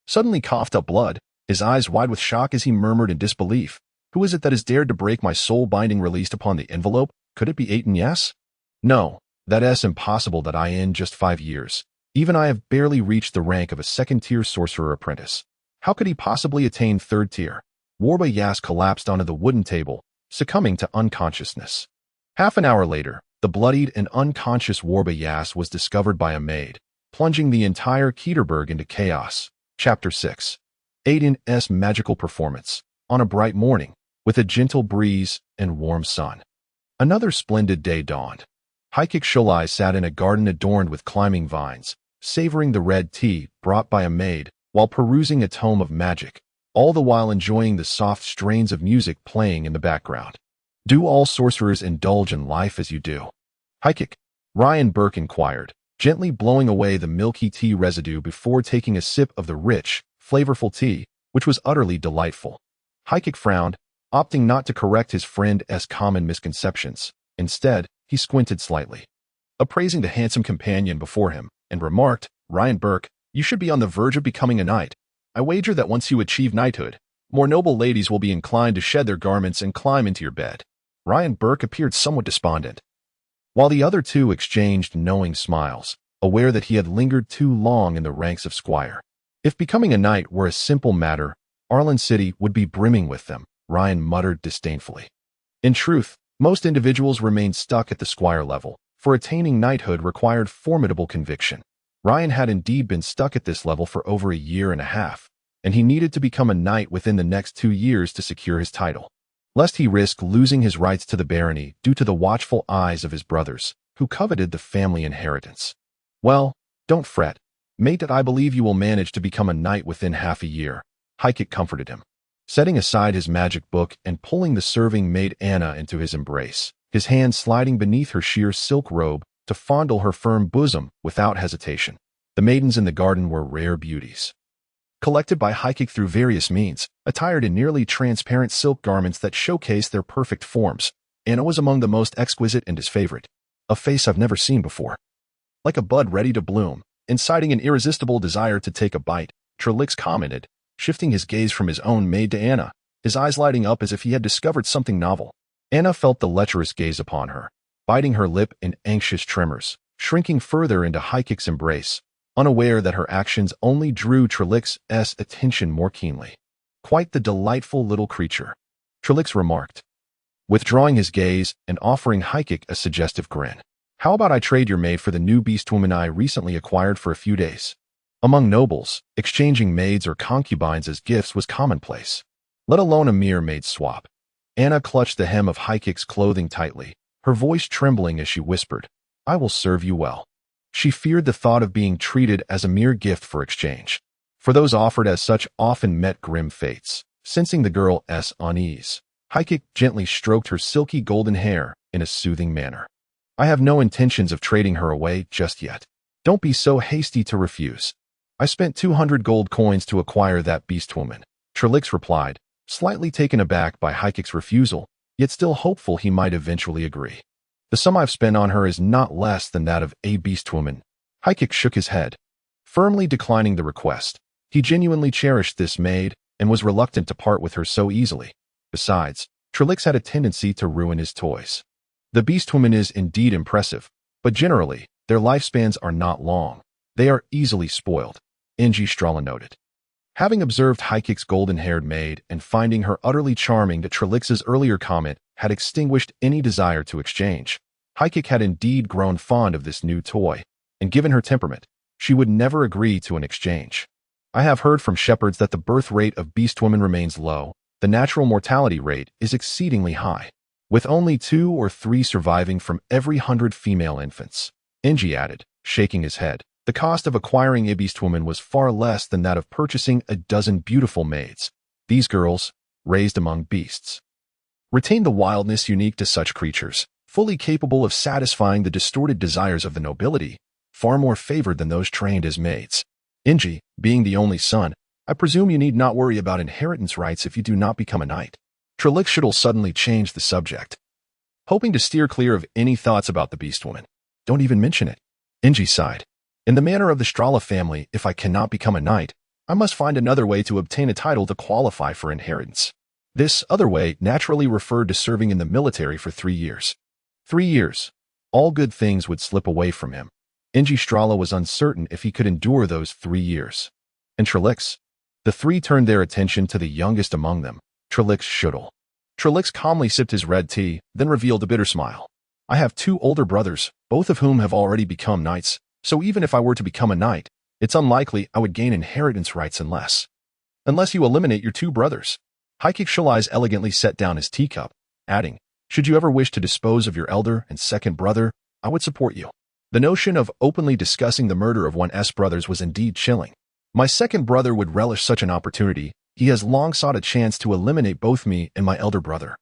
suddenly coughed up blood, his eyes wide with shock as he murmured in disbelief. Who is it that has dared to break my soul binding released upon the envelope? Could it be Aitin Yas? No, that's impossible. That in just 5 years. Even I have barely reached the rank of a second-tier sorcerer apprentice. How could he possibly attain third tier? Warba Yas collapsed onto the wooden table, succumbing to unconsciousness. Half an hour later, the bloodied and unconscious Warba Yas was discovered by a maid, plunging the entire Keterberg into chaos. Chapter 6. Aitin's magical performance. On a bright morning, with a gentle breeze and warm sun, another splendid day dawned. Hakesike Shiolija sat in a garden adorned with climbing vines, savoring the red tea brought by a maid while perusing a tome of magic, all the while enjoying the soft strains of music playing in the background. Do all sorcerers indulge in life as you do? Hakesike, Ryan Burke inquired, gently blowing away the milky tea residue before taking a sip of the rich, flavorful tea, which was utterly delightful. Hakesike frowned, opting not to correct his friend's common misconceptions. Instead, he squinted slightly, appraising the handsome companion before him, and remarked, Ryan Burke, you should be on the verge of becoming a knight. I wager that once you achieve knighthood, more noble ladies will be inclined to shed their garments and climb into your bed. Ryan Burke appeared somewhat despondent, while the other two exchanged knowing smiles, aware that he had lingered too long in the ranks of squire. If becoming a knight were a simple matter, Arlen City would be brimming with them, Ryan muttered disdainfully. In truth, most individuals remained stuck at the squire level, for attaining knighthood required formidable conviction. Ryan had indeed been stuck at this level for over a year and a half, and he needed to become a knight within the next 2 years to secure his title, lest he risk losing his rights to the barony due to the watchful eyes of his brothers, who coveted the family inheritance. Well, don't fret, mate, that I believe you will manage to become a knight within half a year, Aitin comforted him, setting aside his magic book and pulling the serving maid Anna into his embrace, his hand sliding beneath her sheer silk robe to fondle her firm bosom without hesitation. The maidens in the garden were rare beauties, collected by Aitin through various means, attired in nearly transparent silk garments that showcased their perfect forms. Anna was among the most exquisite and his favorite, a face I've never seen before. Like a bud ready to bloom, inciting an irresistible desire to take a bite, Trelix commented, shifting his gaze from his own maid to Anna, his eyes lighting up as if he had discovered something novel. Anna felt the lecherous gaze upon her, biting her lip in anxious tremors, shrinking further into Aitin's embrace, unaware that her actions only drew Trelix's attention more keenly. Quite the delightful little creature, Trelix remarked, withdrawing his gaze and offering Aitin a suggestive grin. How about I trade your maid for the new beastwoman I recently acquired for a few days? Among nobles, exchanging maids or concubines as gifts was commonplace, let alone a mere maid swap. Anna clutched the hem of Aitin's clothing tightly, her voice trembling as she whispered, I will serve you well. She feared the thought of being treated as a mere gift for exchange, for those offered as such often met grim fates. Sensing the girl's unease, Aitin gently stroked her silky golden hair in a soothing manner. I have no intentions of trading her away just yet. Don't be so hasty to refuse. I spent 200 gold coins to acquire that beastwoman, Trelix replied, slightly taken aback by Aitin's refusal, yet still hopeful he might eventually agree. The sum I've spent on her is not less than that of a beastwoman. Aitin shook his head, firmly declining the request. He genuinely cherished this maid and was reluctant to part with her so easily. Besides, Trelix had a tendency to ruin his toys. The beastwoman is indeed impressive, but generally, their lifespans are not long. They are easily spoiled, Strala noted. Having observed Aitin's golden-haired maid and finding her utterly charming that Trelix's earlier comment had extinguished any desire to exchange, Aitin had indeed grown fond of this new toy, and given her temperament, she would never agree to an exchange. I have heard from shepherds that the birth rate of beastwomen remains low. The natural mortality rate is exceedingly high, with only 2 or 3 surviving from every 100 female infants. Added, shaking his head. The cost of acquiring a beastwoman was far less than that of purchasing a dozen beautiful maids. These girls, raised among beasts, retain the wildness unique to such creatures, fully capable of satisfying the distorted desires of the nobility, far more favored than those trained as maids. Being the only son, I presume you need not worry about inheritance rights if you do not become a knight. Trelix suddenly changed the subject, hoping to steer clear of any thoughts about the beastwoman. Don't even mention it. Sighed. In the manner of the Strala family, if I cannot become a knight, I must find another way to obtain a title to qualify for inheritance. This other way naturally referred to serving in the military for 3 years. 3 years. All good things would slip away from him. Strala was uncertain if he could endure those 3 years. And Trelix? The three turned their attention to the youngest among them, Trelix Schuttel. Trelix calmly sipped his red tea, then revealed a bitter smile. I have 2 older brothers, both of whom have already become knights, so even if I were to become a knight, it's unlikely I would gain inheritance rights unless you eliminate your 2 brothers. Aitin's eyes elegantly set down his teacup, adding, should you ever wish to dispose of your elder and second brother, I would support you. The notion of openly discussing the murder of one's brothers was indeed chilling. My second brother would relish such an opportunity. He has long sought a chance to eliminate both me and my elder brother,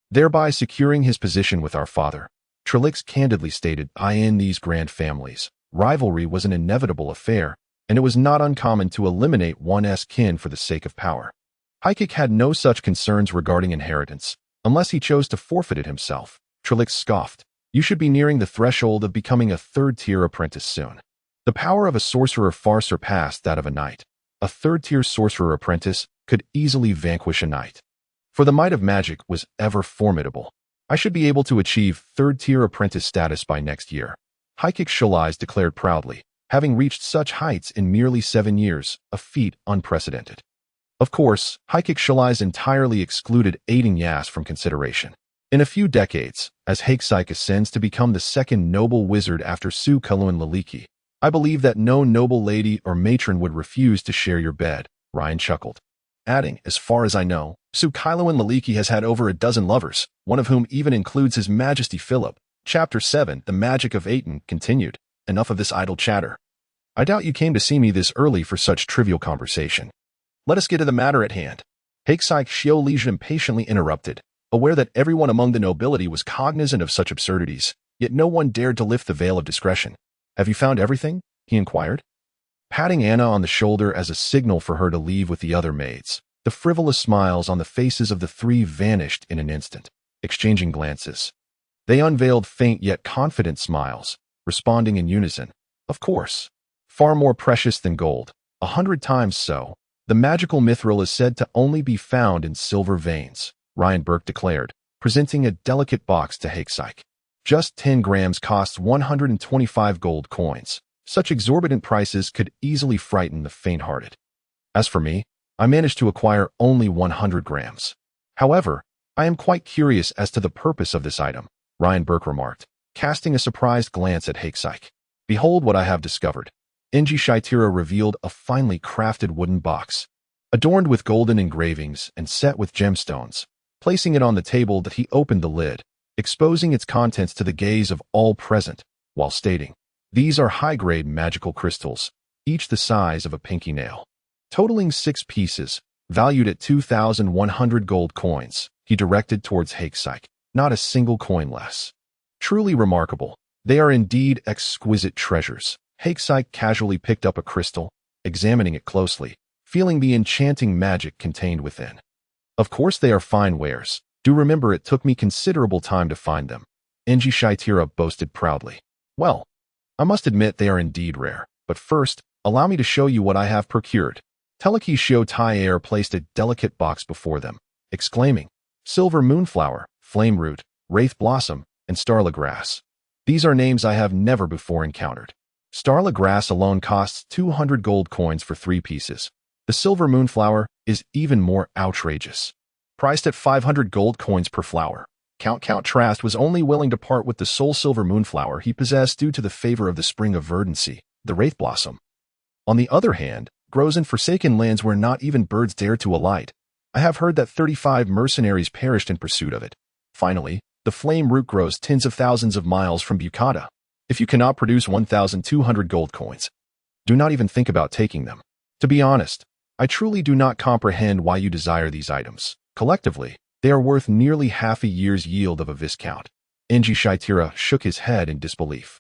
thereby securing his position with our father. Trelix candidly stated, in these grand families, rivalry was an inevitable affair, and it was not uncommon to eliminate one's kin for the sake of power. Aitin had no such concerns regarding inheritance, unless he chose to forfeit it himself. Trelix scoffed. You should be nearing the threshold of becoming a 3rd-tier apprentice soon. The power of a sorcerer far surpassed that of a knight. A 3rd-tier sorcerer apprentice could easily vanquish a knight, for the might of magic was ever formidable. I should be able to achieve 3rd-tier apprentice status by next year, Aitin's eyes declared proudly, having reached such heights in merely 7 years, a feat unprecedented. Of course, Aitin's eyes entirely excluded Aitin from consideration. In a few decades, as Hakesike ascends to become the second noble wizard after Su Kaluan Laliki, I believe that no noble lady or matron would refuse to share your bed, Ryan chuckled, adding, as far as I know, Su Kaluan Laliki has had over a dozen lovers, one of whom even includes His Majesty Philip. Chapter 7, The Magic of Aitin, continued. Enough of this idle chatter. I doubt you came to see me this early for such trivial conversation. Let us get to the matter at hand. Hakesike Xiolija impatiently interrupted, aware that everyone among the nobility was cognizant of such absurdities, yet no one dared to lift the veil of discretion. Have you found everything? He inquired, patting Anna on the shoulder as a signal for her to leave with the other maids. The frivolous smiles on the faces of the three vanished in an instant, exchanging glances. They unveiled faint yet confident smiles, responding in unison. Of course. Far more precious than gold, 100 times so. The magical mithril is said to only be found in silver veins, Ryan Burke declared, presenting a delicate box to Hakesike. Just 10 grams costs 125 gold coins. Such exorbitant prices could easily frighten the faint-hearted. As for me, I managed to acquire only 100 grams. However, I am quite curious as to the purpose of this item, Ryan Burke remarked, casting a surprised glance at Hakesike. Behold what I have discovered. Enji Shaitira revealed a finely crafted wooden box, adorned with golden engravings and set with gemstones. Placing it on the table, that he opened the lid, exposing its contents to the gaze of all present, while stating, "These are high-grade magical crystals, each the size of a pinky nail." Totaling 6 pieces, valued at 2,100 gold coins, he directed towards Hakesike, not a single coin less. Truly remarkable. They are indeed exquisite treasures. Hakesike casually picked up a crystal, examining it closely, feeling the enchanting magic contained within. Of course they are fine wares. Do remember it took me considerable time to find them, Enji Shaitira boasted proudly. Well, I must admit they are indeed rare, but first, allow me to show you what I have procured. Teleki Shio Taier placed a delicate box before them, exclaiming, "Silver moonflower, flame root, wraith blossom, and starla grass. These are names I have never before encountered. Starla grass alone costs 200 gold coins for 3 pieces. The silver moonflower is even more outrageous, priced at 500 gold coins per flower. Count Trask was only willing to part with the sole silver moonflower he possessed due to the favor of the spring of verdancy, the wraith blossom. On the other hand, grows in forsaken lands where not even birds dare to alight. I have heard that 35 mercenaries perished in pursuit of it. Finally, the flame root grows tens of thousands of miles from Bukata. If you cannot produce 1,200 gold coins, do not even think about taking them. To be honest, I truly do not comprehend why you desire these items. Collectively, they are worth nearly half a year's yield of a viscount." Enji Shaitira shook his head in disbelief.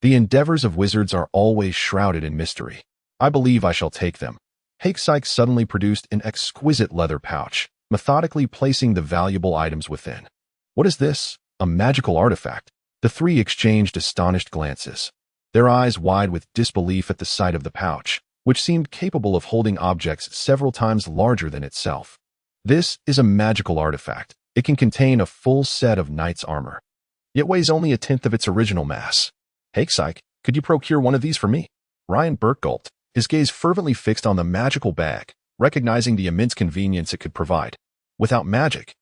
"The endeavors of wizards are always shrouded in mystery. I believe I shall take them." Hakesike suddenly produced an exquisite leather pouch, methodically placing the valuable items within. "What is this? A magical artifact?" The three exchanged astonished glances, their eyes wide with disbelief at the sight of the pouch, which seemed capable of holding objects several times larger than itself. "This is a magical artifact. It can contain a full set of knight's armor, yet weighs only a tenth of its original mass. Hakesike, could you procure one of these for me?" Ryan Burke gulped, his gaze fervently fixed on the magical bag, recognizing the immense convenience it could provide. Without magic,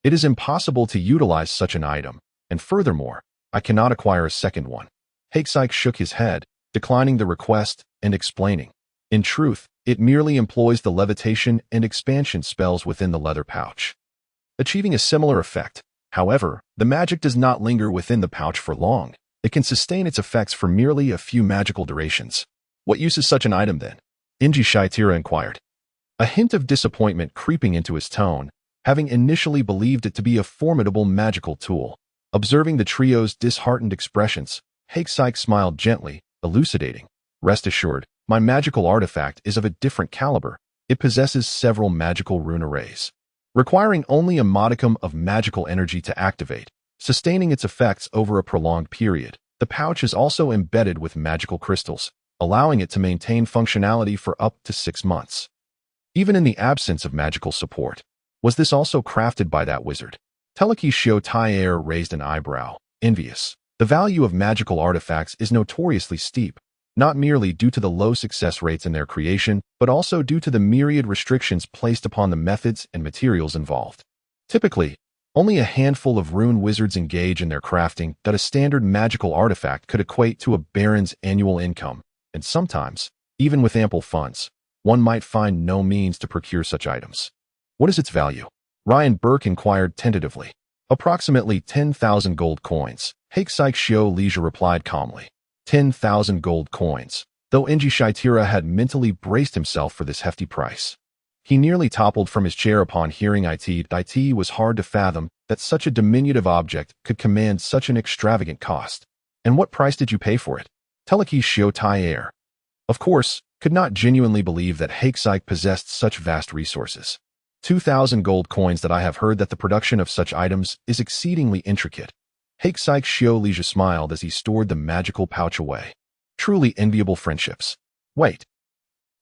it is impossible to utilize such an item, and furthermore, I cannot acquire a second one. Hakesike shook his head, declining the request and explaining, "In truth, it merely employs the levitation and expansion spells within the leather pouch, achieving a similar effect. However, the magic does not linger within the pouch for long. It can sustain its effects for merely a few magical durations." "What use is such an item then?" Enji Shaitira inquired, a hint of disappointment creeping into his tone, having initially believed it to be a formidable magical tool. Observing the trio's disheartened expressions, Hakesike smiled gently, elucidating, "Rest assured, my magical artifact is of a different caliber. It possesses several magical rune arrays, requiring only a modicum of magical energy to activate, sustaining its effects over a prolonged period. The pouch is also embedded with magical crystals, allowing it to maintain functionality for up to 6 months, even in the absence of magical support." "Was this also crafted by that wizard?" Teleki Shio Taier raised an eyebrow, envious. The value of magical artifacts is notoriously steep, not merely due to the low success rates in their creation, but also due to the myriad restrictions placed upon the methods and materials involved. Typically, Only a handful of rune wizards engage in their crafting that a standard magical artifact could equate to a baron's annual income, and sometimes, even with ample funds, one might find no means to procure such items. What is its value? Ryan Burke inquired tentatively. Approximately 10,000 gold coins. Hakesike Shio Leisure replied calmly. 10,000 gold coins, though Enji Shaitira had mentally braced himself for this hefty price. He nearly toppled from his chair upon hearing Aitin. It was hard to fathom that such a diminutive object could command such an extravagant cost. And what price did you pay for it? Teleki Shio Tai Air. Of course, could not genuinely believe that Hakesike possessed such vast resources. 2,000 gold coins that I have heard that the production of such items is exceedingly intricate. Hakesike Shio Leisure smiled as he stored the magical pouch away. Truly enviable friendships. Wait.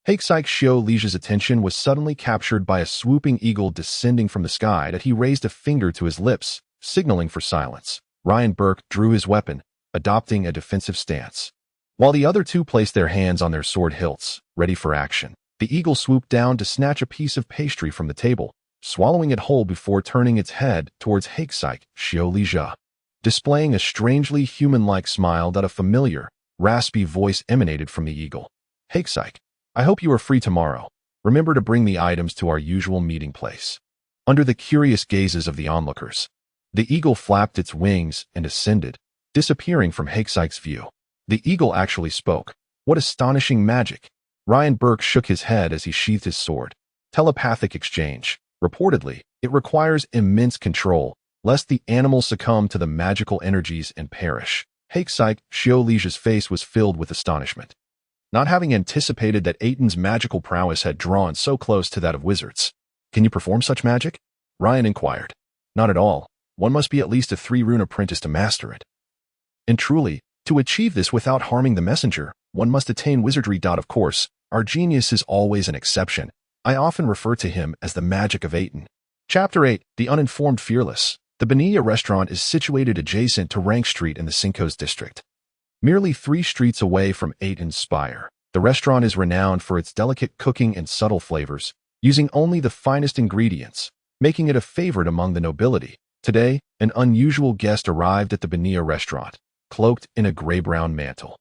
Hakesike Shio Leisure's attention was suddenly captured by a swooping eagle descending from the sky that he raised a finger to his lips, signaling for silence. Ryan Burke drew his weapon, adopting a defensive stance. While the other two placed their hands on their sword hilts, ready for action, the eagle swooped down to snatch a piece of pastry from the table, swallowing it whole before turning its head towards Hakesike Shio Leisure. Displaying a strangely human-like smile that a familiar, raspy voice emanated from the eagle. Hakesike, I hope you are free tomorrow. Remember to bring the items to our usual meeting place. Under the curious gazes of the onlookers, the eagle flapped its wings and ascended, disappearing from Hakesike's view. The eagle actually spoke. What astonishing magic! Ryan Burke shook his head as he sheathed his sword. Telepathic exchange. Reportedly, it requires immense control, lest the animal succumb to the magical energies and perish. Hakesike Shio Leisure's face was filled with astonishment. Not having anticipated that Aitin's magical prowess had drawn so close to that of wizards. Can you perform such magic? Ryan inquired. Not at all. One must be at least a 3-rune apprentice to master it. And truly, to achieve this without harming the messenger, one must attain wizardry. Of course, our genius is always an exception. I often refer to him as the magic of Aitin. Chapter 8, The Uninformed Fearless. The Biniya restaurant is situated adjacent to Rank Street in the Cinco's district. Merely 3 streets away from Aitin's Spire, the restaurant is renowned for its delicate cooking and subtle flavors, using only the finest ingredients, making it a favorite among the nobility. Today, an unusual guest arrived at the Biniya restaurant, cloaked in a gray-brown mantle.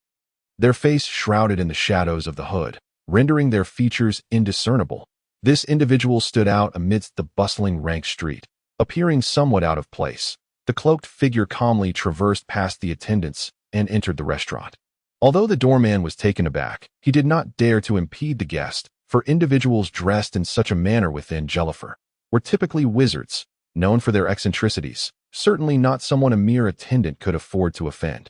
Their face shrouded in the shadows of the hood, rendering their features indiscernible. This individual stood out amidst the bustling Rank Street, appearing somewhat out of place. The cloaked figure calmly traversed past the attendants and entered the restaurant. Although the doorman was taken aback, he did not dare to impede the guest, for individuals dressed in such a manner within Jellifer were typically wizards, known for their eccentricities, certainly not someone a mere attendant could afford to offend.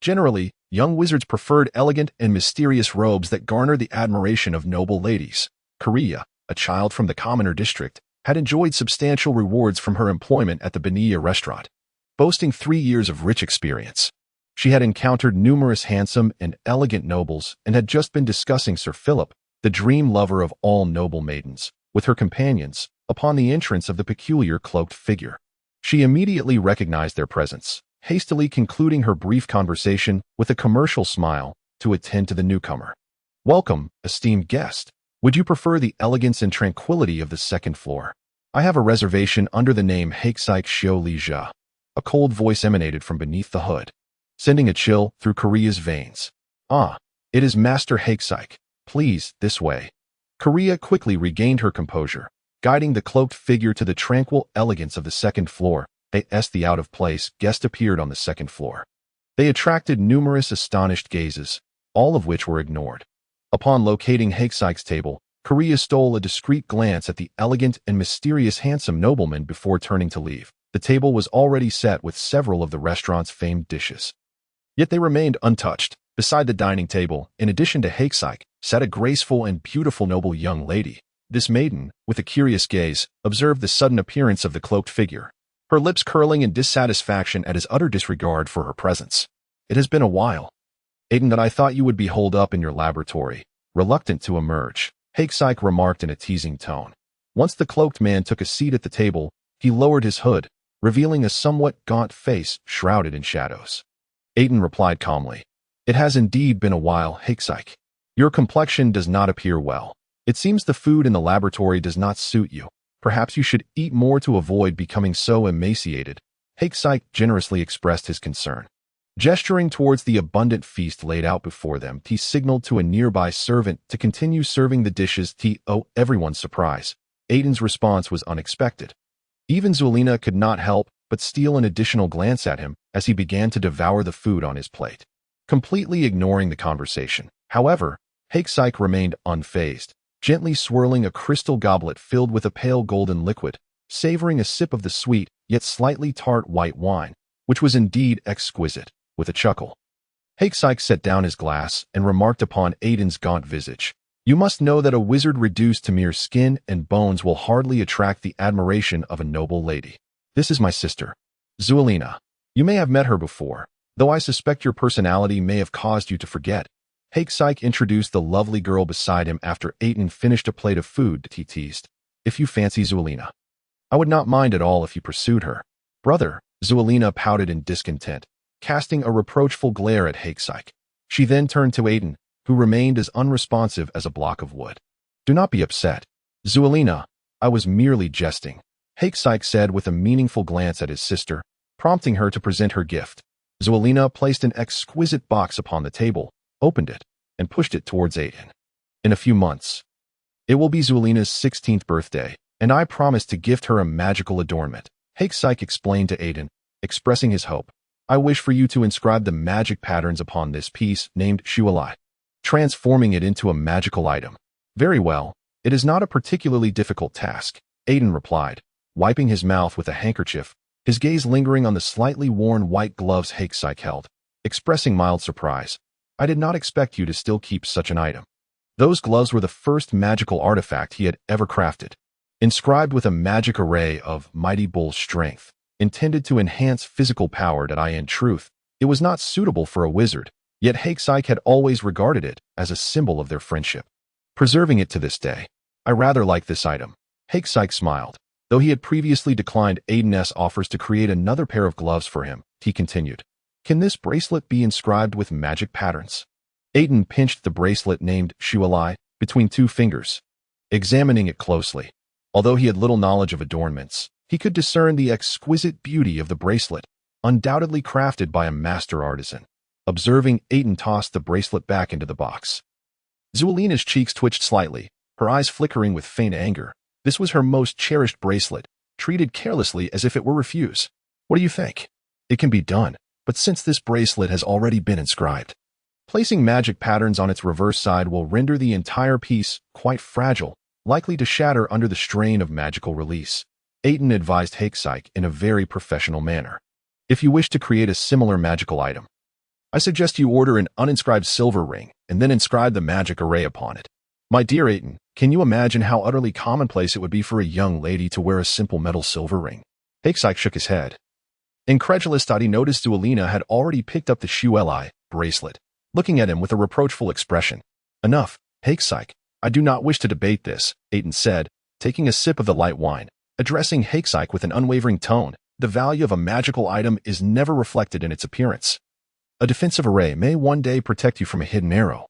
Generally, young wizards preferred elegant and mysterious robes that garnered the admiration of noble ladies. Kilia, a child from the commoner district, had enjoyed substantial rewards from her employment at the Biniya restaurant, boasting 3 years of rich experience. She had encountered numerous handsome and elegant nobles and had just been discussing Sir Philip, the dream lover of all noble maidens, with her companions, upon the entrance of the peculiar cloaked figure. She immediately recognized their presence, hastily concluding her brief conversation with a commercial smile to attend to the newcomer. Welcome, esteemed guest. Would you prefer the elegance and tranquility of the second floor? I have a reservation under the name Hakesike Shio Leisure. A cold voice emanated from beneath the hood, sending a chill through Kilia's veins. Ah, it is Master Hakesike. Please, this way. Kilia quickly regained her composure, guiding the cloaked figure to the tranquil elegance of the second floor. As the out-of-place guest appeared on the second floor, they attracted numerous astonished gazes, all of which were ignored. Upon locating Hakesike's table, Kilia stole a discreet glance at the elegant and mysterious handsome nobleman before turning to leave. The table was already set with several of the restaurant's famed dishes. Yet they remained untouched. Beside the dining table, in addition to Hakesike, sat a graceful and beautiful noble young lady. This maiden, with a curious gaze, observed the sudden appearance of the cloaked figure, her lips curling in dissatisfaction at his utter disregard for her presence. It has been a while, Aitin, that I thought you would be holed up in your laboratory, reluctant to emerge, Hakesike remarked in a teasing tone. Once the cloaked man took a seat at the table, he lowered his hood, revealing a somewhat gaunt face shrouded in shadows. Aitin replied calmly, It has indeed been a while, Hakesike. Your complexion does not appear well. It seems the food in the laboratory does not suit you. Perhaps you should eat more to avoid becoming so emaciated. Hakesike generously expressed his concern. Gesturing towards the abundant feast laid out before them, he signaled to a nearby servant to continue serving the dishes. To everyone's surprise, Aitin's response was unexpected. Even Zulina could not help but steal an additional glance at him as he began to devour the food on his plate. Completely ignoring the conversation, however, Hakesike remained unfazed, gently swirling a crystal goblet filled with a pale golden liquid, savoring a sip of the sweet yet slightly tart white wine, which was indeed exquisite. With a chuckle, Hakesike set down his glass and remarked upon Aitin's gaunt visage. You must know that a wizard reduced to mere skin and bones will hardly attract the admiration of a noble lady. This is my sister, Zulina. You may have met her before, though I suspect your personality may have caused you to forget. Hakesike introduced the lovely girl beside him after Aitin finished a plate of food. He teased. If you fancy Zulina, I would not mind at all if you pursued her. Brother, Zulina pouted in discontent, casting a reproachful glare at Hakesike. She then turned to Aitin, who remained as unresponsive as a block of wood. Do not be upset, Zulina. I was merely jesting, Hakesike said with a meaningful glance at his sister, prompting her to present her gift. Zulina placed an exquisite box upon the table, opened it, and pushed it towards Aitin. In a few months, it will be Zulina's 16th birthday, and I promise to gift her a magical adornment, Hakesike explained to Aitin, expressing his hope. I wish for you to inscribe the magic patterns upon this piece named Shualai, transforming it into a magical item. Very well, it is not a particularly difficult task, Aitin replied, wiping his mouth with a handkerchief, his gaze lingering on the slightly worn white gloves Hakesike held, expressing mild surprise. I did not expect you to still keep such an item. Those gloves were the first magical artifact he had ever crafted, inscribed with a magic array of mighty bull strength, intended to enhance physical power. In truth, it was not suitable for a wizard, yet Hakesike had always regarded it as a symbol of their friendship, preserving it to this day. I rather like this item. Hakesike smiled. Though he had previously declined Aitin's offers to create another pair of gloves for him, he continued. Can this bracelet be inscribed with magic patterns? Aitin pinched the bracelet named Shualai between two fingers, examining it closely. Although he had little knowledge of adornments, he could discern the exquisite beauty of the bracelet, undoubtedly crafted by a master artisan. Observing, Aitin tossed the bracelet back into the box. Zulina's cheeks twitched slightly, her eyes flickering with faint anger. This was her most cherished bracelet, treated carelessly as if it were refused. What do you think? It can be done, but since this bracelet has already been inscribed, placing magic patterns on its reverse side will render the entire piece quite fragile, likely to shatter under the strain of magical release, Aitin advised Hakesike in a very professional manner. If you wish to create a similar magical item, I suggest you order an uninscribed silver ring and then inscribe the magic array upon it. My dear Aitin, can you imagine how utterly commonplace it would be for a young lady to wear a simple metal silver ring? Hakesike shook his head. Incredulous, he noticed Zulina had already picked up the Shualai bracelet, looking at him with a reproachful expression. Enough, Hakesike. I do not wish to debate this, Aitin said, taking a sip of the light wine. Addressing Hakesike with an unwavering tone, the value of a magical item is never reflected in its appearance. A defensive array may one day protect you from a hidden arrow,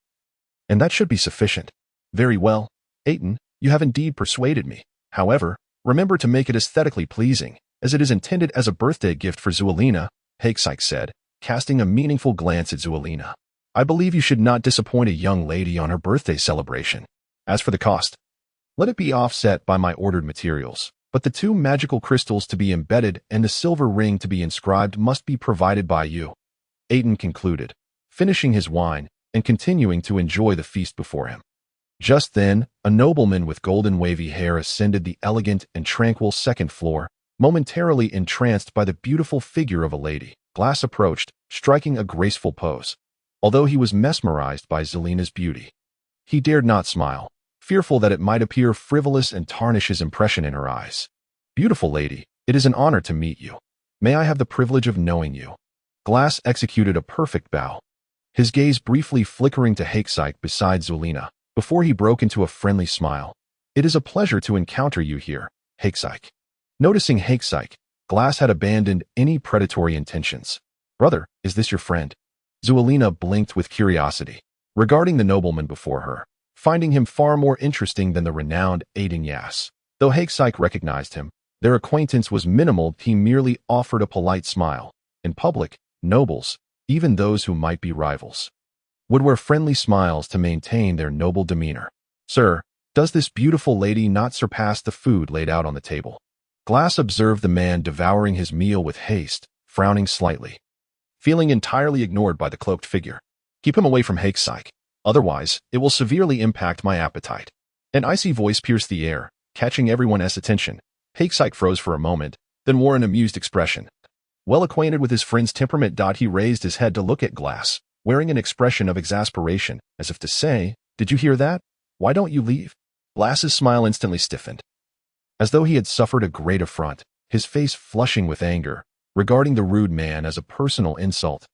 and that should be sufficient. Very well, Aitin, you have indeed persuaded me. However, remember to make it aesthetically pleasing, as it is intended as a birthday gift for Zulina, Hakesike said, casting a meaningful glance at Zulina. I believe you should not disappoint a young lady on her birthday celebration. As for the cost, let it be offset by my ordered materials, but the 2 magical crystals to be embedded and the silver ring to be inscribed must be provided by you, Aitin concluded, finishing his wine and continuing to enjoy the feast before him. Just then, a nobleman with golden wavy hair ascended the elegant and tranquil second floor, momentarily entranced by the beautiful figure of a lady. Glass approached, striking a graceful pose. Although he was mesmerized by Zulina's beauty, he dared not smile, fearful that it might appear frivolous and tarnish his impression in her eyes. Beautiful lady, it is an honor to meet you. May I have the privilege of knowing you? Glass executed a perfect bow, his gaze briefly flickering to Hakesike beside Zulina, before he broke into a friendly smile. It is a pleasure to encounter you here, Hakesike. Noticing Hakesike, Glass had abandoned any predatory intentions. Brother, is this your friend? Zulina blinked with curiosity, regarding the nobleman before her, finding him far more interesting than the renowned Aitin Yas. Though Hakesyke recognized him, their acquaintance was minimal. He merely offered a polite smile. In public, nobles, even those who might be rivals, would wear friendly smiles to maintain their noble demeanor. Sir, does this beautiful lady not surpass the food laid out on the table? Glass observed the man devouring his meal with haste, frowning slightly, feeling entirely ignored by the cloaked figure. Keep him away from Hakesyke, otherwise it will severely impact my appetite. An icy voice pierced the air, catching everyone's attention. Hakesyke froze for a moment, then wore an amused expression. Well acquainted with his friend's temperament, he raised his head to look at Glass, wearing an expression of exasperation, as if to say, "Did you hear that? Why don't you leave?" Glass's smile instantly stiffened, as though he had suffered a great affront, his face flushing with anger, regarding the rude man as a personal insult.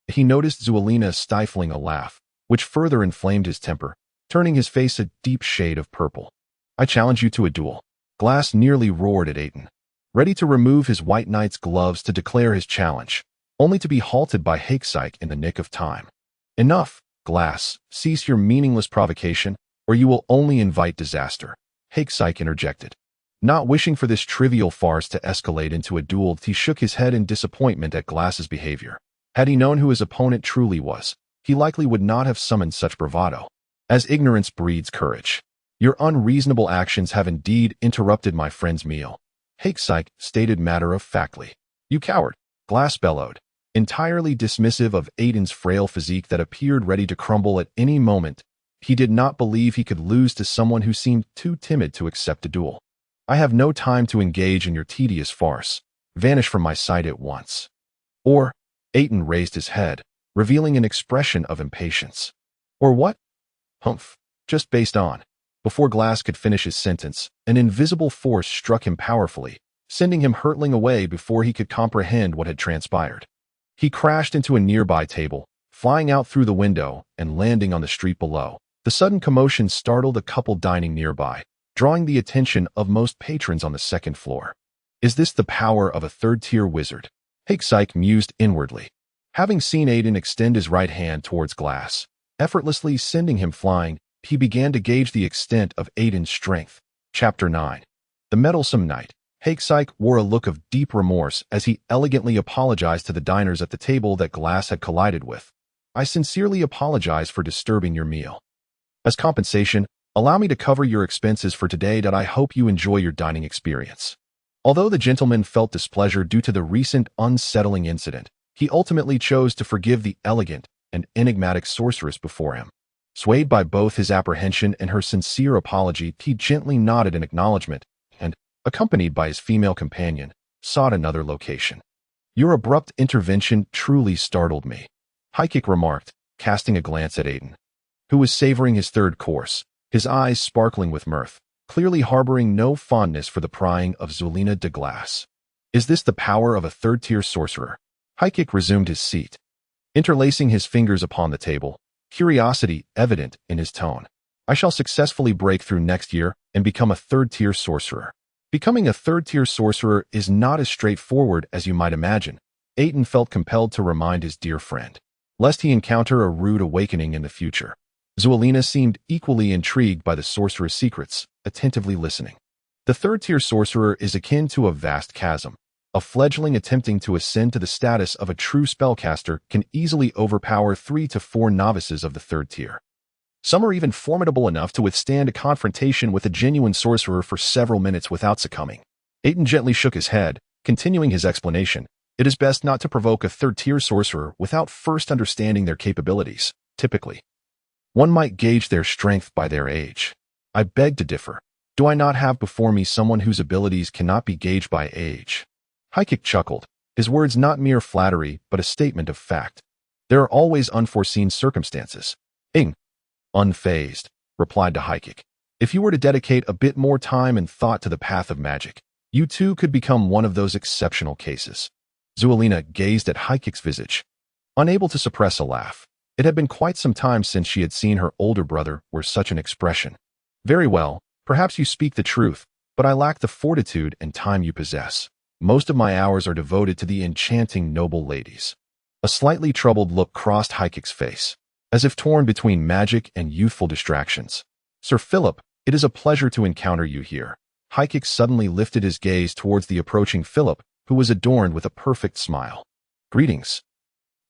He noticed Zuelina stifling a laugh, which further inflamed his temper, turning his face a deep shade of purple. "I challenge you to a duel." Glass nearly roared at Aitin, ready to remove his white knight's gloves to declare his challenge, only to be halted by Hakesyke in the nick of time. "Enough, Glass, cease your meaningless provocation, or you will only invite disaster," Hakesyke interjected. Not wishing for this trivial farce to escalate into a duel, he shook his head in disappointment at Glass's behavior. Had he known who his opponent truly was, he likely would not have summoned such bravado. As ignorance breeds courage. "Your unreasonable actions have indeed interrupted my friend's meal," Hakesyke stated matter-of-factly. "You coward," Glass bellowed, entirely dismissive of Aitin's frail physique that appeared ready to crumble at any moment. He did not believe he could lose to someone who seemed too timid to accept a duel. "I have no time to engage in your tedious farce. Vanish from my sight at once." "Or," Aitin raised his head, revealing an expression of impatience. "Or what?" "Humph, just based on." Before Glass could finish his sentence, an invisible force struck him powerfully, sending him hurtling away before he could comprehend what had transpired. He crashed into a nearby table, flying out through the window and landing on the street below. The sudden commotion startled a couple dining nearby, drawing the attention of most patrons on the second floor. "Is this the power of a third-tier wizard?" Hakesyke mused inwardly. Having seen Aitin extend his right hand towards Glass, effortlessly sending him flying, he began to gauge the extent of Aitin's strength. Chapter 9. The Meddlesome Knight. Hakesyke wore a look of deep remorse as he elegantly apologized to the diners at the table that Glass had collided with. "I sincerely apologize for disturbing your meal. As compensation, allow me to cover your expenses for today. I hope you enjoy your dining experience." Although the gentleman felt displeasure due to the recent unsettling incident, he ultimately chose to forgive the elegant and enigmatic sorceress before him. Swayed by both his apprehension and her sincere apology, he gently nodded in acknowledgement and, accompanied by his female companion, sought another location. "Your abrupt intervention truly startled me," Hakesyke remarked, casting a glance at Aitin, who was savoring his third course, his eyes sparkling with mirth, clearly harboring no fondness for the prying of Zuelina de Glass. "Is this the power of a third-tier sorcerer?" Hakesyke resumed his seat, interlacing his fingers upon the table, curiosity evident in his tone. "I shall successfully break through next year and become a third-tier sorcerer." Becoming a third-tier sorcerer is not as straightforward as you might imagine. Aitin felt compelled to remind his dear friend, lest he encounter a rude awakening in the future. Zuelina seemed equally intrigued by the sorcerer's secrets, attentively listening. The third-tier sorcerer is akin to a vast chasm. A fledgling attempting to ascend to the status of a true spellcaster can easily overpower 3 to 4 novices of the third tier. Some are even formidable enough to withstand a confrontation with a genuine sorcerer for several minutes without succumbing. Aitin gently shook his head, continuing his explanation. "It is best not to provoke a third-tier sorcerer without first understanding their capabilities. Typically, one might gauge their strength by their age. I beg to differ. Do I not have before me someone whose abilities cannot be gauged by age?" Hakesyke chuckled, his words not mere flattery but a statement of fact. "There are always unforeseen circumstances." Unfazed, replied to Hakesyke. "If you were to dedicate a bit more time and thought to the path of magic, you too could become one of those exceptional cases." Zuelina gazed at Hakesyke's visage, unable to suppress a laugh. It had been quite some time since she had seen her older brother wear such an expression. "Very well, perhaps you speak the truth, but I lack the fortitude and time you possess. Most of my hours are devoted to the enchanting noble ladies." A slightly troubled look crossed Hakesyke's face, as if torn between magic and youthful distractions. "Sir Philip, it is a pleasure to encounter you here," Hykik suddenly lifted his gaze towards the approaching Philip, who was adorned with a perfect smile. Greetings.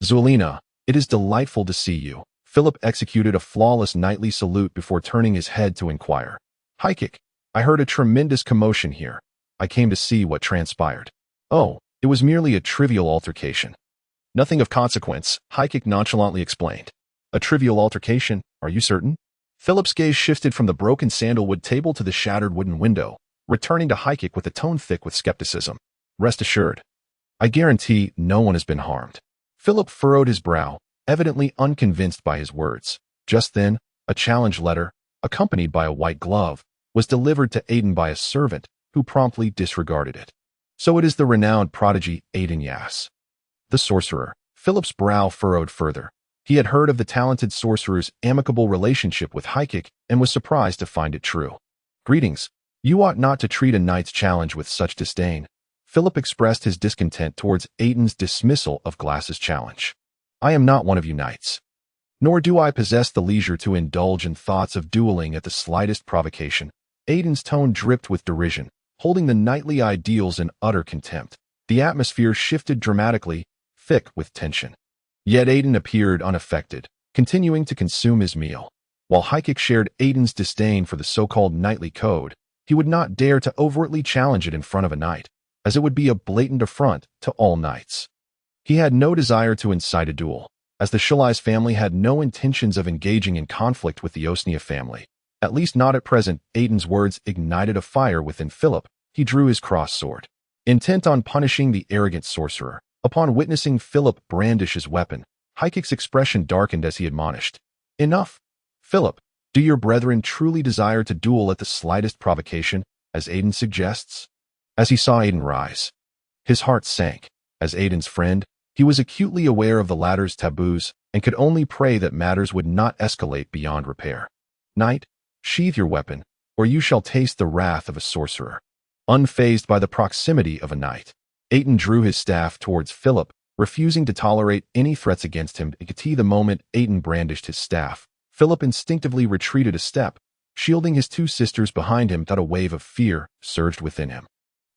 Zulina, it is delightful to see you. Philip executed a flawless knightly salute before turning his head to inquire. Hykik, I heard a tremendous commotion here. I came to see what transpired. Oh, it was merely a trivial altercation. Nothing of consequence, Hykik nonchalantly explained. A trivial altercation, are you certain? Philip's gaze shifted from the broken sandalwood table to the shattered wooden window, returning to Hykik with a tone thick with skepticism. Rest assured, I guarantee no one has been harmed. Philip furrowed his brow, evidently unconvinced by his words. Just then, a challenge letter, accompanied by a white glove, was delivered to Aitin by a servant, who promptly disregarded it. So it is the renowned prodigy Aitin Yas. The sorcerer. Philip's brow furrowed further. He had heard of the talented sorcerer's amicable relationship with Hykik and was surprised to find it true. Greetings. You ought not to treat a knight's challenge with such disdain. Philip expressed his discontent towards Aitin's dismissal of Glass's challenge. I am not one of you knights. Nor do I possess the leisure to indulge in thoughts of dueling at the slightest provocation. Aitin's tone dripped with derision, holding the knightly ideals in utter contempt. The atmosphere shifted dramatically, thick with tension. Yet Aitin appeared unaffected, continuing to consume his meal. While Hykik shared Aitin's disdain for the so-called knightly code, he would not dare to overtly challenge it in front of a knight, as it would be a blatant affront to all knights. He had no desire to incite a duel, as the Shulai's family had no intentions of engaging in conflict with the Osnia family. At least not at present. Aitin's words ignited a fire within Philip. He drew his crossed sword, intent on punishing the arrogant sorcerer. Upon witnessing Philip brandish his weapon, Hykik's expression darkened as he admonished. Enough. Philip, do your brethren truly desire to duel at the slightest provocation, as Aitin suggests? As he saw Aitin rise, his heart sank. As Aitin's friend, he was acutely aware of the latter's taboos and could only pray that matters would not escalate beyond repair. Knight, sheathe your weapon, or you shall taste the wrath of a sorcerer. Unfazed by the proximity of a knight, Aitin drew his staff towards Philip, refusing to tolerate any threats against him. The moment Aitin brandished his staff, Philip instinctively retreated a step, shielding his two sisters behind him. That a wave of fear surged within him.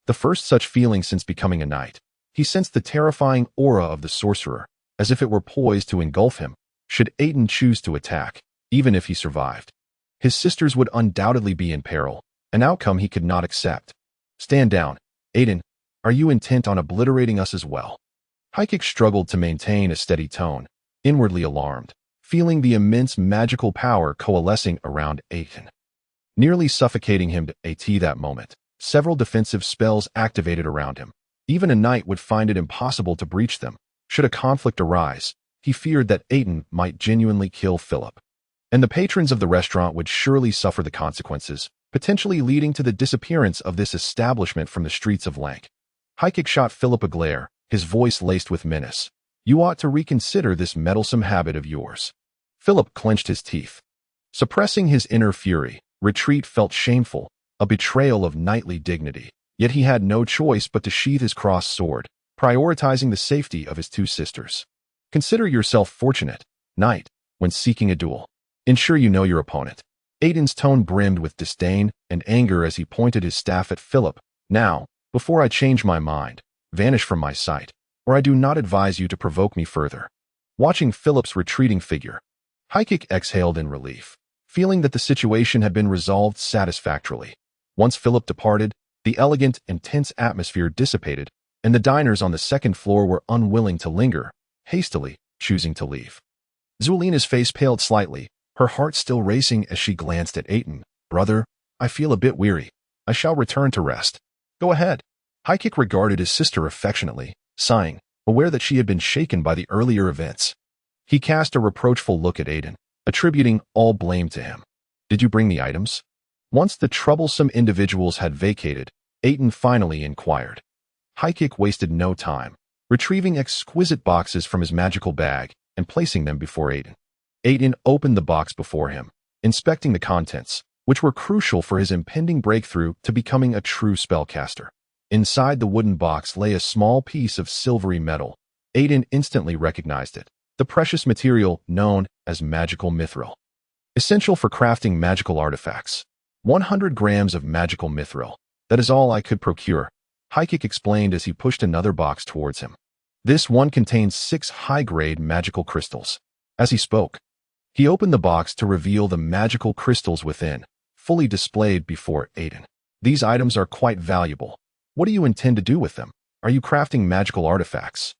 The first such feeling since becoming a knight. He sensed the terrifying aura of the sorcerer, as if it were poised to engulf him, should Aitin choose to attack. Even if he survived, his sisters would undoubtedly be in peril, an outcome he could not accept. Stand down, Aitin. Are you intent on obliterating us as well? Hykik struggled to maintain a steady tone, inwardly alarmed, feeling the immense magical power coalescing around Aitin, nearly suffocating him to that moment. Several defensive spells activated around him. Even a knight would find it impossible to breach them. Should a conflict arise, he feared that Aitin might genuinely kill Philip. And the patrons of the restaurant would surely suffer the consequences, potentially leading to the disappearance of this establishment from the streets of Lank. Hykik shot Philip a glare, his voice laced with menace. You ought to reconsider this meddlesome habit of yours. Philip clenched his teeth. Suppressing his inner fury, retreat felt shameful, a betrayal of knightly dignity. Yet he had no choice but to sheath his crossed sword, prioritizing the safety of his two sisters. Consider yourself fortunate, knight, when seeking a duel. Ensure you know your opponent. Aitin's tone brimmed with disdain and anger as he pointed his staff at Philip. Now, before I change my mind, vanish from my sight, or I do not advise you to provoke me further. Watching Philip's retreating figure, Hykik exhaled in relief, feeling that the situation had been resolved satisfactorily. Once Philip departed, the elegant and tense atmosphere dissipated, and the diners on the second floor were unwilling to linger, hastily choosing to leave. Zulina's face paled slightly, her heart still racing as she glanced at Aitin. Brother, I feel a bit weary. I shall return to rest. Go ahead. Hykik regarded his sister affectionately, sighing, aware that she had been shaken by the earlier events. He cast a reproachful look at Aitin, attributing all blame to him. Did you bring the items? Once the troublesome individuals had vacated, Aitin finally inquired. Hykik wasted no time, retrieving exquisite boxes from his magical bag and placing them before Aitin. Aitin opened the box before him, inspecting the contents, which were crucial for his impending breakthrough to becoming a true spellcaster. Inside the wooden box lay a small piece of silvery metal. Aitin instantly recognized it, the precious material known as magical mithril. Essential for crafting magical artifacts. 100 grams of magical mithril, That is all I could procure, Haikik explained as he pushed another box towards him. This one contains 6 high-grade magical crystals. As he spoke, he opened the box to reveal the magical crystals within, fully displayed before Aitin. These items are quite valuable. What do you intend to do with them? Are you crafting magical artifacts?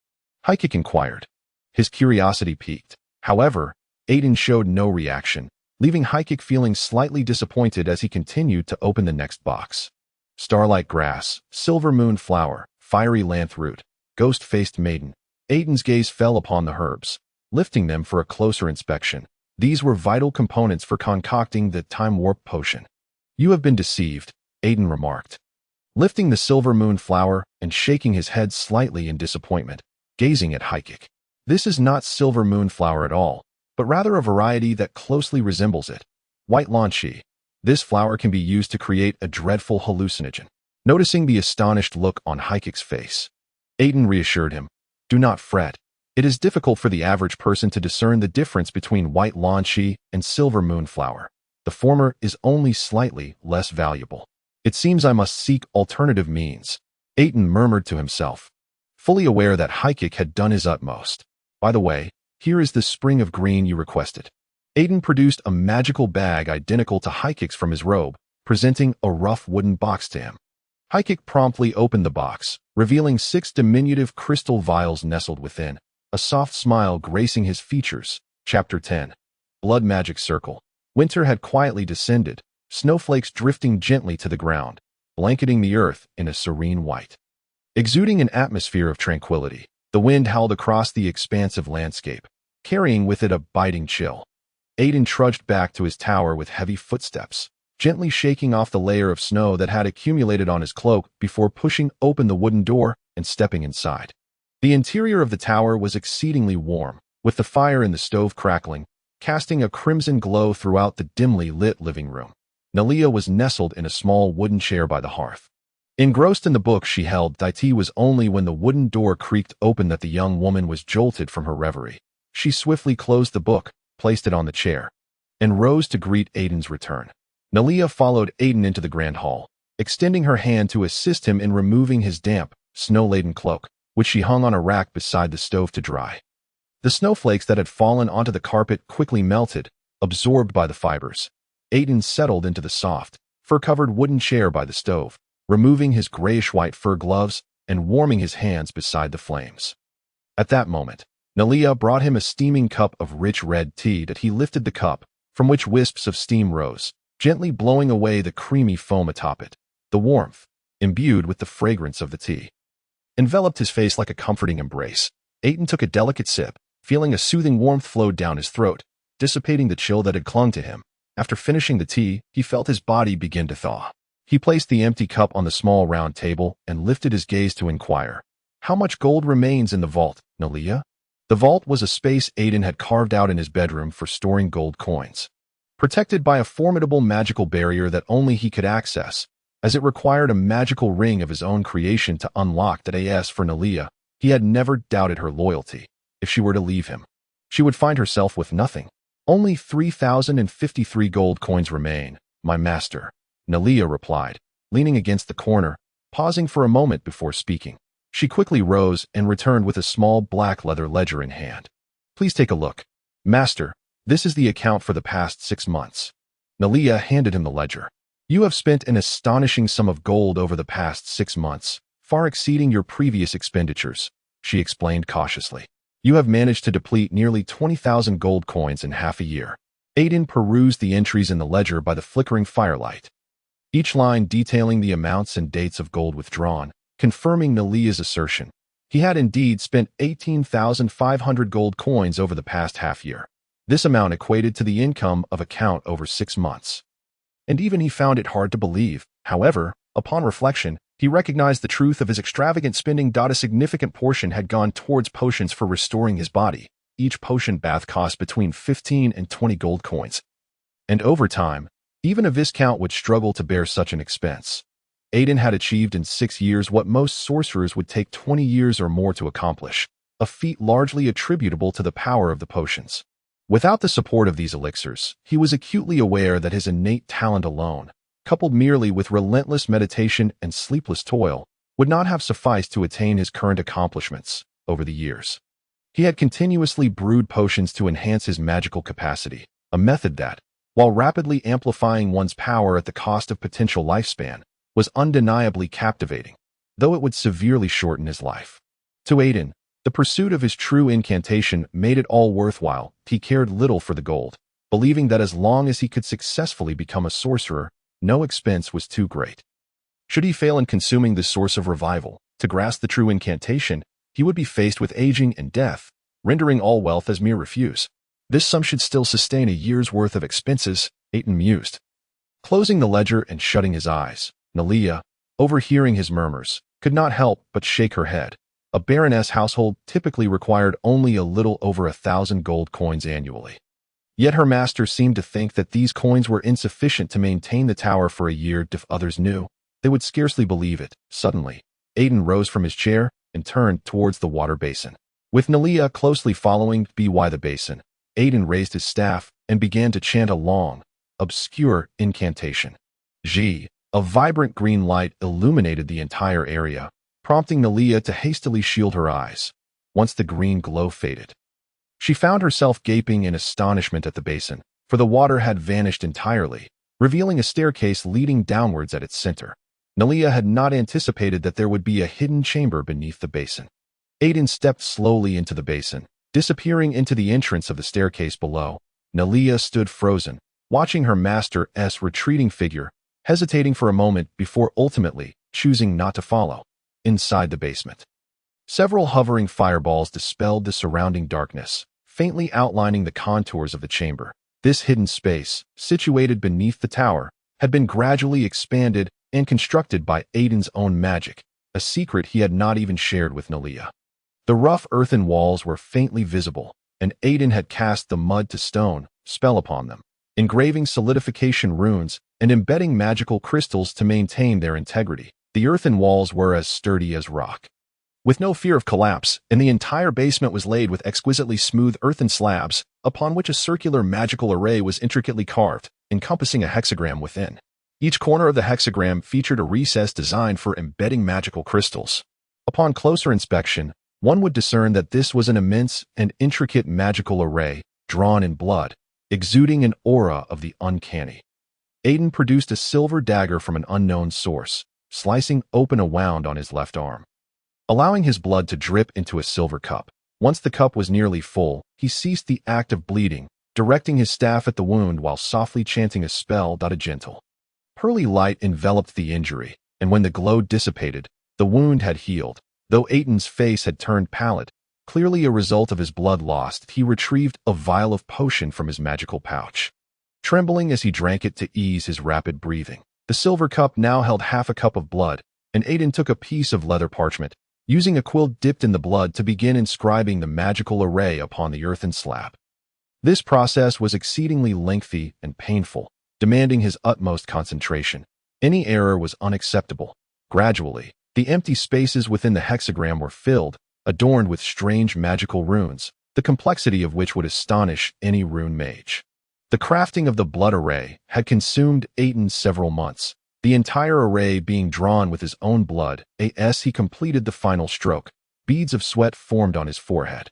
Haikik inquired. His curiosity piqued. However, Aitin showed no reaction, leaving Haikik feeling slightly disappointed as he continued to open the next box. Starlight grass, silver moon flower, fiery lanth root, ghost-faced maiden. Aitin's gaze fell upon the herbs, lifting them for a closer inspection. These were vital components for concocting the time warp potion. You have been deceived, Aitin remarked, lifting the silver moon flower and shaking his head slightly in disappointment, gazing at Haikik. This is not silver moon flower at all, but rather a variety that closely resembles it. White launchi. This flower can be used to create a dreadful hallucinogen. Noticing the astonished look on Haikik's face, Aitin reassured him, do not fret. It is difficult for the average person to discern the difference between white launchi and silver moon flower. The former is only slightly less valuable. It seems I must seek alternative means, Aitin murmured to himself, fully aware that Haikik had done his utmost. By the way, here is the spring of green you requested. Aitin produced a magical bag identical to Haikik's from his robe, presenting a rough wooden box to him. Haikik promptly opened the box, revealing 6 diminutive crystal vials nestled within, a soft smile gracing his features. Chapter 10. Blood Magic Circle. Winter had quietly descended, snowflakes drifting gently to the ground, blanketing the earth in a serene white. Exuding an atmosphere of tranquility, the wind howled across the expansive landscape, carrying with it a biting chill. Aitin trudged back to his tower with heavy footsteps, gently shaking off the layer of snow that had accumulated on his cloak before pushing open the wooden door and stepping inside. The interior of the tower was exceedingly warm, with the fire in the stove crackling, casting a crimson glow throughout the dimly lit living room. Kilia was nestled in a small wooden chair by the hearth. Engrossed in the book she held, it was only when the wooden door creaked open that the young woman was jolted from her reverie. She swiftly closed the book, placed it on the chair, and rose to greet Aitin's return. Kilia followed Aitin into the grand hall, extending her hand to assist him in removing his damp, snow-laden cloak, which she hung on a rack beside the stove to dry. The snowflakes that had fallen onto the carpet quickly melted, absorbed by the fibers. Aitin settled into the soft, fur-covered wooden chair by the stove, removing his grayish-white fur gloves and warming his hands beside the flames. At that moment, Kilia brought him a steaming cup of rich red tea that he lifted the cup, from which wisps of steam rose, gently blowing away the creamy foam atop it. The warmth, imbued with the fragrance of the tea, enveloped his face like a comforting embrace. Aitin took a delicate sip, feeling a soothing warmth flow down his throat, dissipating the chill that had clung to him. After finishing the tea, he felt his body begin to thaw. He placed the empty cup on the small round table and lifted his gaze to inquire, how much gold remains in the vault, Kilia? The vault was a space Aitin had carved out in his bedroom for storing gold coins. Protected by a formidable magical barrier that only he could access, as it required a magical ring of his own creation to unlock that. As for Kilia, he had never doubted her loyalty. If she were to leave him, she would find herself with nothing. Only 3,053 gold coins remain, my master, Kilia replied, leaning against the corner, pausing for a moment before speaking. She quickly rose and returned with a small black leather ledger in hand. Please take a look. Master, this is the account for the past 6 months. Kilia handed him the ledger. You have spent an astonishing sum of gold over the past 6 months, far exceeding your previous expenditures, she explained cautiously. You have managed to deplete nearly 20,000 gold coins in half a year. Aitin perused the entries in the ledger by the flickering firelight, each line detailing the amounts and dates of gold withdrawn, confirming Kilia's assertion. He had indeed spent 18,500 gold coins over the past half year. This amount equated to the income of a count over 6 months. And even he found it hard to believe. However, upon reflection, he recognized the truth of his extravagant spending. A significant portion had gone towards potions for restoring his body. Each potion bath cost between 15 and 20 gold coins. And over time, even a viscount would struggle to bear such an expense. Aitin had achieved in 6 years what most sorcerers would take 20 years or more to accomplish, a feat largely attributable to the power of the potions. Without the support of these elixirs, he was acutely aware that his innate talent alone, coupled merely with relentless meditation and sleepless toil, would not have sufficed to attain his current accomplishments over the years. He had continuously brewed potions to enhance his magical capacity, a method that, while rapidly amplifying one's power at the cost of potential lifespan, was undeniably captivating, though it would severely shorten his life. To Aitin, the pursuit of his true incantation made it all worthwhile. He cared little for the gold, believing that as long as he could successfully become a sorcerer, no expense was too great. Should he fail in consuming this source of revival, to grasp the true incantation, he would be faced with aging and death, rendering all wealth as mere refuse. This sum should still sustain a year's worth of expenses, Aitin mused. Closing the ledger and shutting his eyes, Kilia, overhearing his murmurs, could not help but shake her head. A baroness household typically required only a little over 1,000 gold coins annually. Yet her master seemed to think that these coins were insufficient to maintain the tower for a year. If others knew, they would scarcely believe it. Suddenly, Aitin rose from his chair and turned towards the water basin. With Kilia closely following by the basin, Aitin raised his staff and began to chant a long, obscure incantation. A vibrant green light illuminated the entire area, prompting Kilia to hastily shield her eyes. Once the green glow faded, she found herself gaping in astonishment at the basin, for the water had vanished entirely, revealing a staircase leading downwards at its center. Kilia had not anticipated that there would be a hidden chamber beneath the basin. Aitin stepped slowly into the basin, disappearing into the entrance of the staircase below. Kilia stood frozen, watching her master's retreating figure, hesitating for a moment before ultimately choosing not to follow. Inside the basement, several hovering fireballs dispelled the surrounding darkness, faintly outlining the contours of the chamber. This hidden space, situated beneath the tower, had been gradually expanded and constructed by Aitin's own magic, a secret he had not even shared with Kilia. The rough earthen walls were faintly visible, and Aitin had cast the mud to stone spell upon them, engraving solidification runes and embedding magical crystals to maintain their integrity. The earthen walls were as sturdy as rock, with no fear of collapse, and the entire basement was laid with exquisitely smooth earthen slabs, upon which a circular magical array was intricately carved, encompassing a hexagram within. Each corner of the hexagram featured a recess designed for embedding magical crystals. Upon closer inspection, one would discern that this was an immense and intricate magical array, drawn in blood, exuding an aura of the uncanny. Aitin produced a silver dagger from an unknown source, slicing open a wound on his left arm, allowing his blood to drip into a silver cup. Once the cup was nearly full, he ceased the act of bleeding, directing his staff at the wound while softly chanting a spell. A gentle, pearly light enveloped the injury, and when the glow dissipated, the wound had healed. Though Aitin's face had turned pallid, clearly a result of his blood loss, he retrieved a vial of potion from his magical pouch, trembling as he drank it to ease his rapid breathing. The silver cup now held half a cup of blood, and Aitin took a piece of leather parchment, using a quill dipped in the blood to begin inscribing the magical array upon the earthen slab. This process was exceedingly lengthy and painful, demanding his utmost concentration. Any error was unacceptable. Gradually, the empty spaces within the hexagram were filled, adorned with strange magical runes, the complexity of which would astonish any rune mage. The crafting of the blood array had consumed Aitin several months, the entire array being drawn with his own blood. As he completed the final stroke, beads of sweat formed on his forehead.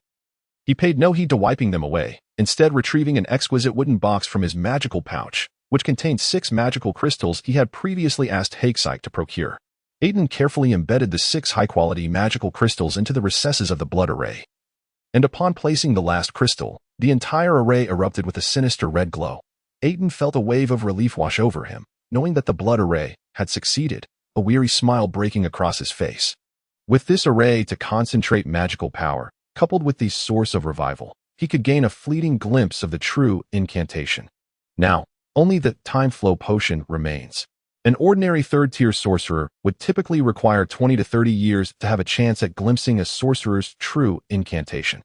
He paid no heed to wiping them away, instead retrieving an exquisite wooden box from his magical pouch, which contained 6 magical crystals he had previously asked Hakesite to procure. Aitin carefully embedded the 6 high-quality magical crystals into the recesses of the blood array, and upon placing the last crystal, the entire array erupted with a sinister red glow. Aitin felt a wave of relief wash over him, knowing that the blood array had succeeded, a weary smile breaking across his face. With this array to concentrate magical power, coupled with the source of revival, he could gain a fleeting glimpse of the true incantation. Now, only the time flow potion remains. An ordinary third-tier sorcerer would typically require 20 to 30 years to have a chance at glimpsing a sorcerer's true incantation.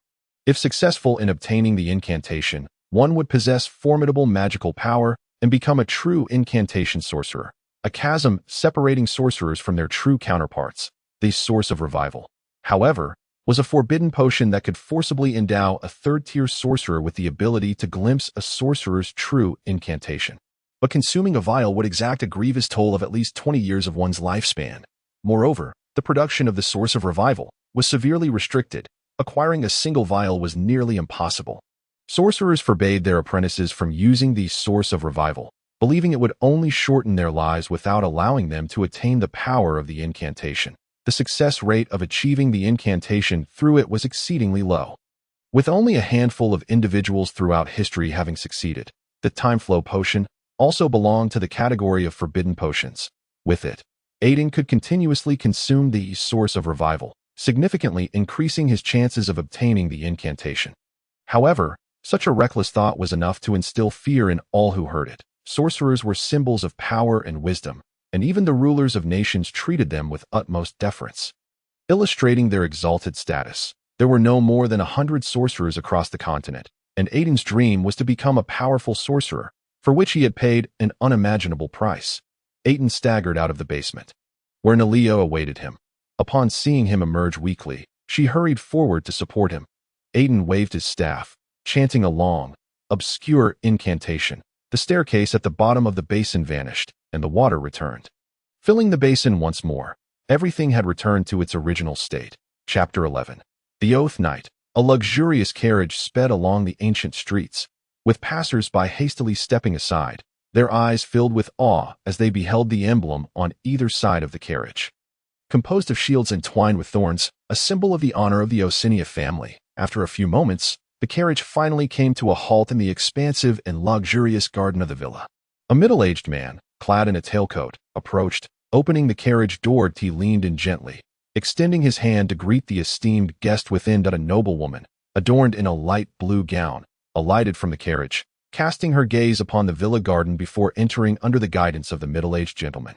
If successful in obtaining the incantation, one would possess formidable magical power and become a true incantation sorcerer, a chasm separating sorcerers from their true counterparts. The source of revival, however, was a forbidden potion that could forcibly endow a third-tier sorcerer with the ability to glimpse a sorcerer's true incantation. but consuming a vial would exact a grievous toll of at least 20 years of one's lifespan. Moreover, the production of the source of revival was severely restricted. Acquiring a single vial was nearly impossible. Sorcerers forbade their apprentices from using the source of revival, believing it would only shorten their lives without allowing them to attain the power of the incantation. The success rate of achieving the incantation through it was exceedingly low. With only a handful of individuals throughout history having succeeded, the time flow potion also belonged to the category of forbidden potions. With it, Aitin could continuously consume the source of revival, significantly increasing his chances of obtaining the incantation. However, such a reckless thought was enough to instill fear in all who heard it. Sorcerers were symbols of power and wisdom, and even the rulers of nations treated them with utmost deference. Illustrating their exalted status, there were no more than 100 sorcerers across the continent, and Aitin's dream was to become a powerful sorcerer, for which he had paid an unimaginable price. Aitin staggered out of the basement, where Kilia awaited him. Upon seeing him emerge weakly, she hurried forward to support him. Aitin waved his staff, chanting a long, obscure incantation. The staircase at the bottom of the basin vanished, and the water returned. Filling the basin once more, everything had returned to its original state. Chapter 11. The Oath Night. A luxurious carriage sped along the ancient streets, with passers-by hastily stepping aside, their eyes filled with awe as they beheld the emblem on either side of the carriage. Composed of shields entwined with thorns, a symbol of the honor of the Ossinia family. After a few moments, the carriage finally came to a halt in the expansive and luxurious garden of the villa. A middle-aged man, clad in a tailcoat, approached. Opening the carriage door, he leaned in gently, extending his hand to greet the esteemed guest within. A noblewoman, adorned in a light blue gown, alighted from the carriage, casting her gaze upon the villa garden before entering under the guidance of the middle-aged gentleman.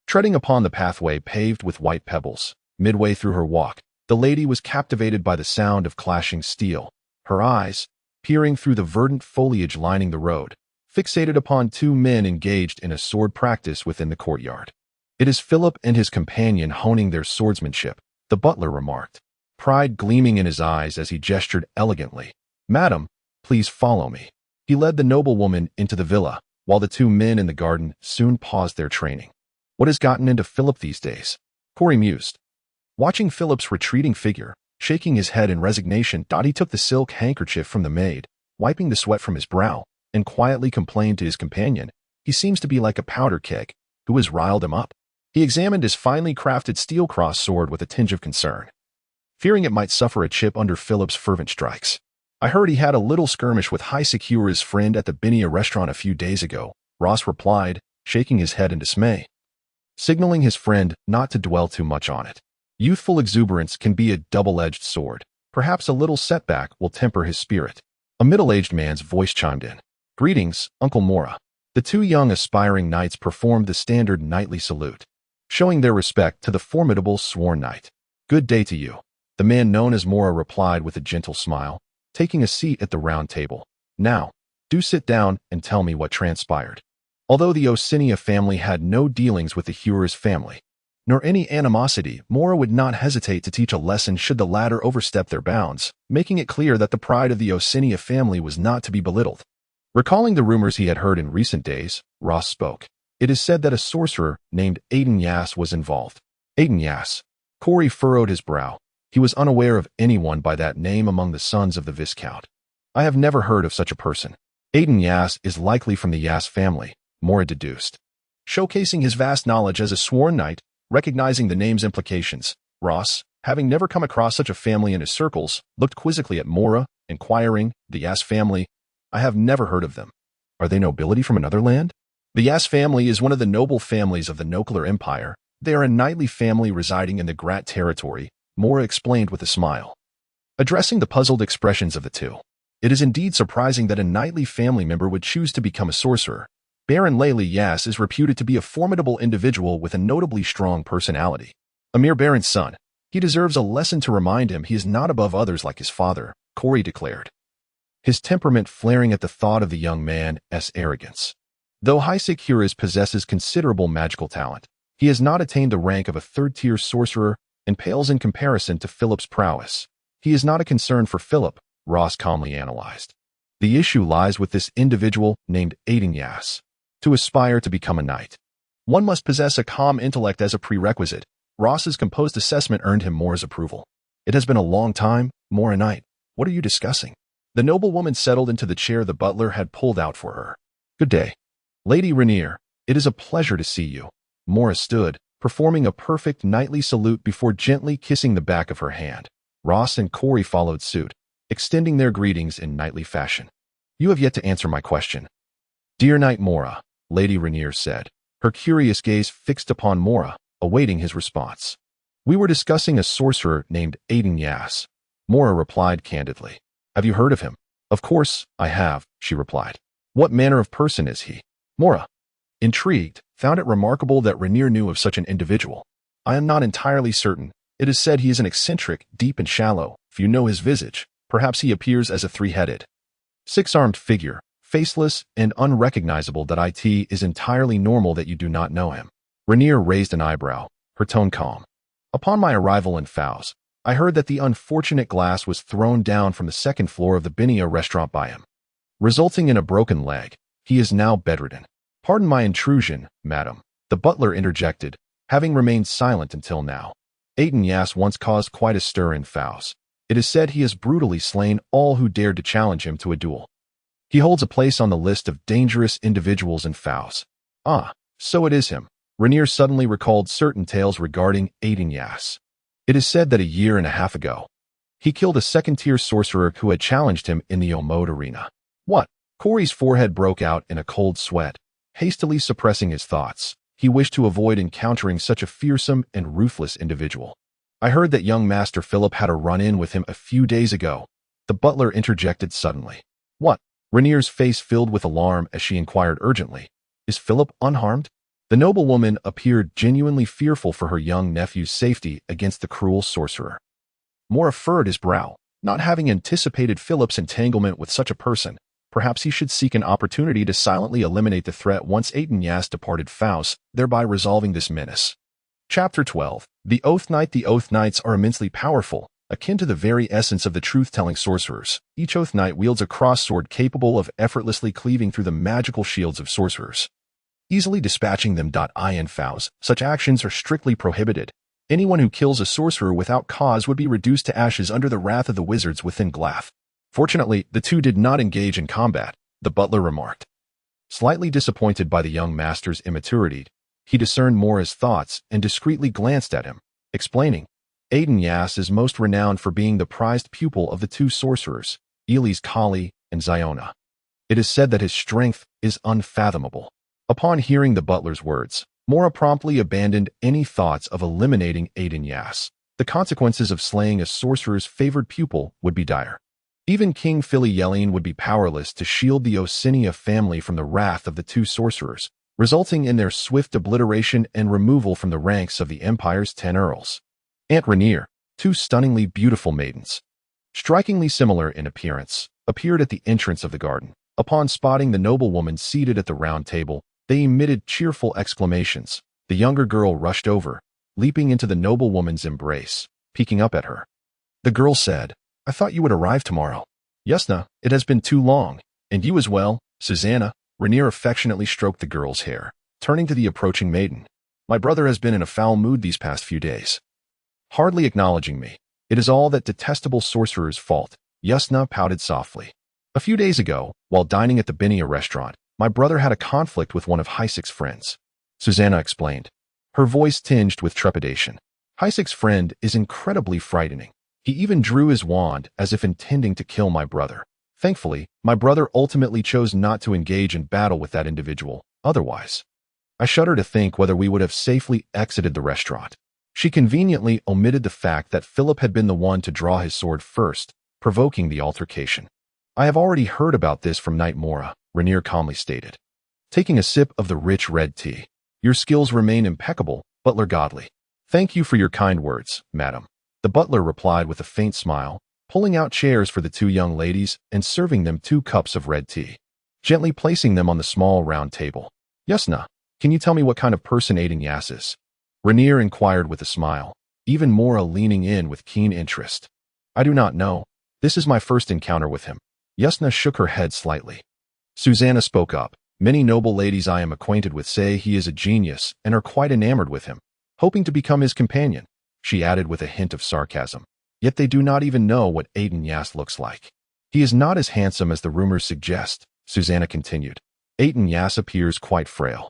Treading upon the pathway paved with white pebbles, midway through her walk, the lady was captivated by the sound of clashing steel. Her eyes, peering through the verdant foliage lining the road, fixated upon two men engaged in a sword practice within the courtyard. "It is Philip and his companion honing their swordsmanship," the butler remarked, pride gleaming in his eyes as he gestured elegantly. "Madam, please follow me." He led the noblewoman into the villa, while the two men in the garden soon paused their training. "What has gotten into Philip these days?" Corey mused. Watching Philip's retreating figure, shaking his head in resignation, he took the silk handkerchief from the maid, wiping the sweat from his brow, and quietly complained to his companion, "He seems to be like a powder keg. Who has riled him up?" He examined his finely crafted steel cross sword with a tinge of concern, fearing it might suffer a chip under Philip's fervent strikes. "I heard he had a little skirmish with High Secura's friend at the Biniya restaurant a few days ago," Ross replied, shaking his head in dismay, signaling his friend not to dwell too much on it. Youthful exuberance can be a double-edged sword. Perhaps a little setback will temper his spirit. A middle-aged man's voice chimed in. "Greetings, Uncle Mora." The two young aspiring knights performed the standard knightly salute, showing their respect to the formidable sworn knight. "Good day to you," the man known as Mora replied with a gentle smile, taking a seat at the round table. "Now, do sit down and tell me what transpired." Although the Ossinia family had no dealings with the Hurers family, nor any animosity, Mora would not hesitate to teach a lesson should the latter overstep their bounds, making it clear that the pride of the Ossinia family was not to be belittled. Recalling the rumors he had heard in recent days, Ross spoke. "It is said that a sorcerer named Aitin was involved." Aitin. Corey furrowed his brow. He was unaware of anyone by that name among the sons of the Viscount. "I have never heard of such a person." "Aitin is likely from the Yass family," Mora deduced, showcasing his vast knowledge as a sworn knight. Recognizing the name's implications, Ross, having never come across such a family in his circles, looked quizzically at Mora, inquiring, "The Yass family? I have never heard of them. Are they nobility from another land?" "The Yass family is one of the noble families of the Nokular Empire. They are a knightly family residing in the Grat territory," Mora explained with a smile, addressing the puzzled expressions of the two. "It is indeed surprising that a knightly family member would choose to become a sorcerer. Baron Layli Yass is reputed to be a formidable individual with a notably strong personality. A mere Baron's son, he deserves a lesson to remind him he is not above others like his father," Corey declared, his temperament flaring at the thought of the young man's arrogance. Though High Secura's possesses considerable magical talent, he has not attained the rank of a third-tier sorcerer and pales in comparison to Philip's prowess. "He is not a concern for Philip," Ross calmly analyzed. "The issue lies with this individual named Aitin. to aspire to become a knight. One must possess a calm intellect as a prerequisite. Ross's composed assessment earned him Mora's approval. It has been a long time, Mora Knight. What are you discussing? The noblewoman settled into the chair the butler had pulled out for her. Good day. Lady Rainier, it is a pleasure to see you. Mora stood, performing a perfect knightly salute before gently kissing the back of her hand. Ross and Corey followed suit, extending their greetings in knightly fashion. You have yet to answer my question. Dear Knight Mora, Lady Rainier said, her curious gaze fixed upon Mora, awaiting his response. We were discussing a sorcerer named Aitin. Mora replied candidly. Have you heard of him? Of course, I have, she replied. What manner of person is he? Mora, intrigued, found it remarkable that Rainier knew of such an individual. I am not entirely certain. It is said he is an eccentric, deep and shallow. If you know his visage, perhaps he appears as a three-headed, six-armed figure, faceless and unrecognizable. That it is entirely normal that you do not know him. Rainier raised an eyebrow, her tone calm. Upon my arrival in Faust, I heard that the unfortunate glass was thrown down from the second floor of the Biniya restaurant by him, resulting in a broken leg. He is now bedridden. Pardon my intrusion, madam, the butler interjected, having remained silent until now. Aitin once caused quite a stir in Faust. It is said he has brutally slain all who dared to challenge him to a duel. He holds a place on the list of dangerous individuals in Faust. Ah, so it is him. Rainier suddenly recalled certain tales regarding Aitin. It is said that a year and a half ago, he killed a second-tier sorcerer who had challenged him in the Omode arena. What? Corey's forehead broke out in a cold sweat. Hastily suppressing his thoughts, he wished to avoid encountering such a fearsome and ruthless individual. I heard that young Master Philip had a run-in with him a few days ago. The butler interjected suddenly. What? Rainier's face filled with alarm as she inquired urgently. Is Philip unharmed? The noblewoman appeared genuinely fearful for her young nephew's safety against the cruel sorcerer. Mora furrowed his brow. Not having anticipated Philip's entanglement with such a person, perhaps he should seek an opportunity to silently eliminate the threat once Aitin departed Faust, thereby resolving this menace. Chapter 12. The Oath Knight. The Oath Knights are immensely powerful, akin to the very essence of the truth-telling sorcerers. Each Oath Knight wields a cross-sword capable of effortlessly cleaving through the magical shields of sorcerers, easily dispatching them. In Faust, such actions are strictly prohibited. Anyone who kills a sorcerer without cause would be reduced to ashes under the wrath of the wizards within Glath. Fortunately, the two did not engage in combat, the butler remarked. Slightly disappointed by the young master's immaturity, he discerned Mora's thoughts and discreetly glanced at him, explaining, Aitin is most renowned for being the prized pupil of the two sorcerers, Elise Kali and Ziona. It is said that his strength is unfathomable. Upon hearing the butler's words, Mora promptly abandoned any thoughts of eliminating Aitin. The consequences of slaying a sorcerer's favored pupil would be dire. Even King Filiyeline would be powerless to shield the Osinia family from the wrath of the two sorcerers, resulting in their swift obliteration and removal from the ranks of the Empire's 10 earls. Aunt Rainier, two stunningly beautiful maidens, strikingly similar in appearance, appeared at the entrance of the garden. Upon spotting the noblewoman seated at the round table, they emitted cheerful exclamations. The younger girl rushed over, leaping into the noblewoman's embrace, peeking up at her. The girl said, I thought you would arrive tomorrow. Yasna, it has been too long. And you as well, Susanna. Rainier affectionately stroked the girl's hair, turning to the approaching maiden. My brother has been in a foul mood these past few days. Hardly acknowledging me. It is all that detestable sorcerer's fault. Yasna pouted softly. A few days ago, while dining at the Biniya restaurant, my brother had a conflict with one of Heisek's friends. Susanna explained, her voice tinged with trepidation. Heisek's friend is incredibly frightening. He even drew his wand as if intending to kill my brother. Thankfully, my brother ultimately chose not to engage in battle with that individual. Otherwise, I shudder to think whether we would have safely exited the restaurant. She conveniently omitted the fact that Philip had been the one to draw his sword first, provoking the altercation. I have already heard about this from Knight Mora, Rainier calmly stated, taking a sip of the rich red tea. Your skills remain impeccable, Butler Godly. Thank you for your kind words, madam. The butler replied with a faint smile, pulling out chairs for the two young ladies and serving them 2 cups of red tea, gently placing them on the small round table. Yasna, can you tell me what kind of person Aitin is? Rainier inquired with a smile, even Mora leaning in with keen interest. I do not know. This is my first encounter with him. Yasna shook her head slightly. Susanna spoke up, Many noble ladies I am acquainted with say he is a genius and are quite enamored with him, hoping to become his companion, she added with a hint of sarcasm. Yet they do not even know what Aitin Yas looks like. He is not as handsome as the rumors suggest, Susanna continued. Aitin Yas appears quite frail,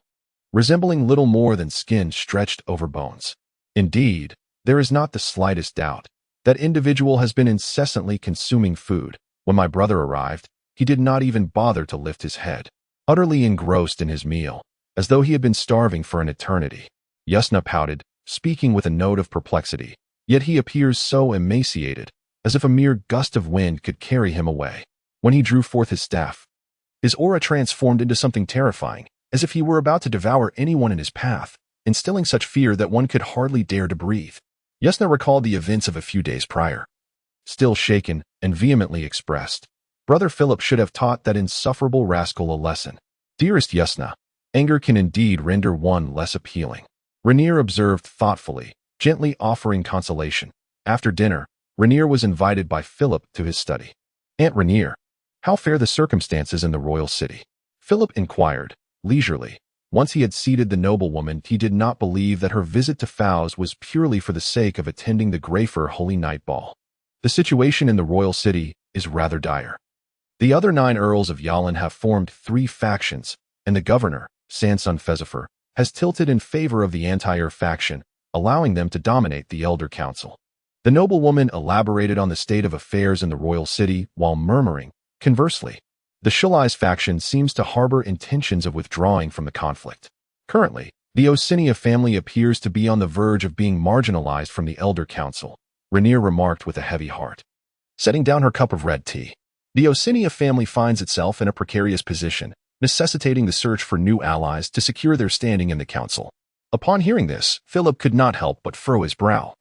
resembling little more than skin stretched over bones. Indeed, there is not the slightest doubt. That individual has been incessantly consuming food. When my brother arrived, he did not even bother to lift his head, utterly engrossed in his meal, as though he had been starving for an eternity. Yasna pouted, speaking with a note of perplexity. Yet he appears so emaciated, as if a mere gust of wind could carry him away. When he drew forth his staff, his aura transformed into something terrifying, as if he were about to devour anyone in his path, instilling such fear that one could hardly dare to breathe. Yasna recalled the events of a few days prior. Still shaken and vehemently expressed, Brother Philip should have taught that insufferable rascal a lesson. Dearest Yasna, anger can indeed render one less appealing. Rainier observed thoughtfully, gently offering consolation. After dinner, Rainier was invited by Philip to his study. Aunt Rainier, how fare the circumstances in the royal city? Philip inquired, leisurely. Once he had seated the noblewoman, he did not believe that her visit to Fow's was purely for the sake of attending the Grafer Holy Night Ball. The situation in the royal city is rather dire. The other 9 earls of Yalin have formed 3 factions, and the governor, Sansun Fezifer, has tilted in favor of the anti-heir faction, allowing them to dominate the Elder Council. The noblewoman elaborated on the state of affairs in the royal city while murmuring, conversely, the Shulais faction seems to harbor intentions of withdrawing from the conflict. Currently, the Osinia family appears to be on the verge of being marginalized from the Elder Council, Rainier remarked with a heavy heart, setting down her cup of red tea. The Osinia family finds itself in a precarious position, necessitating the search for new allies to secure their standing in the council. Upon hearing this, Philip could not help but furrow his brow,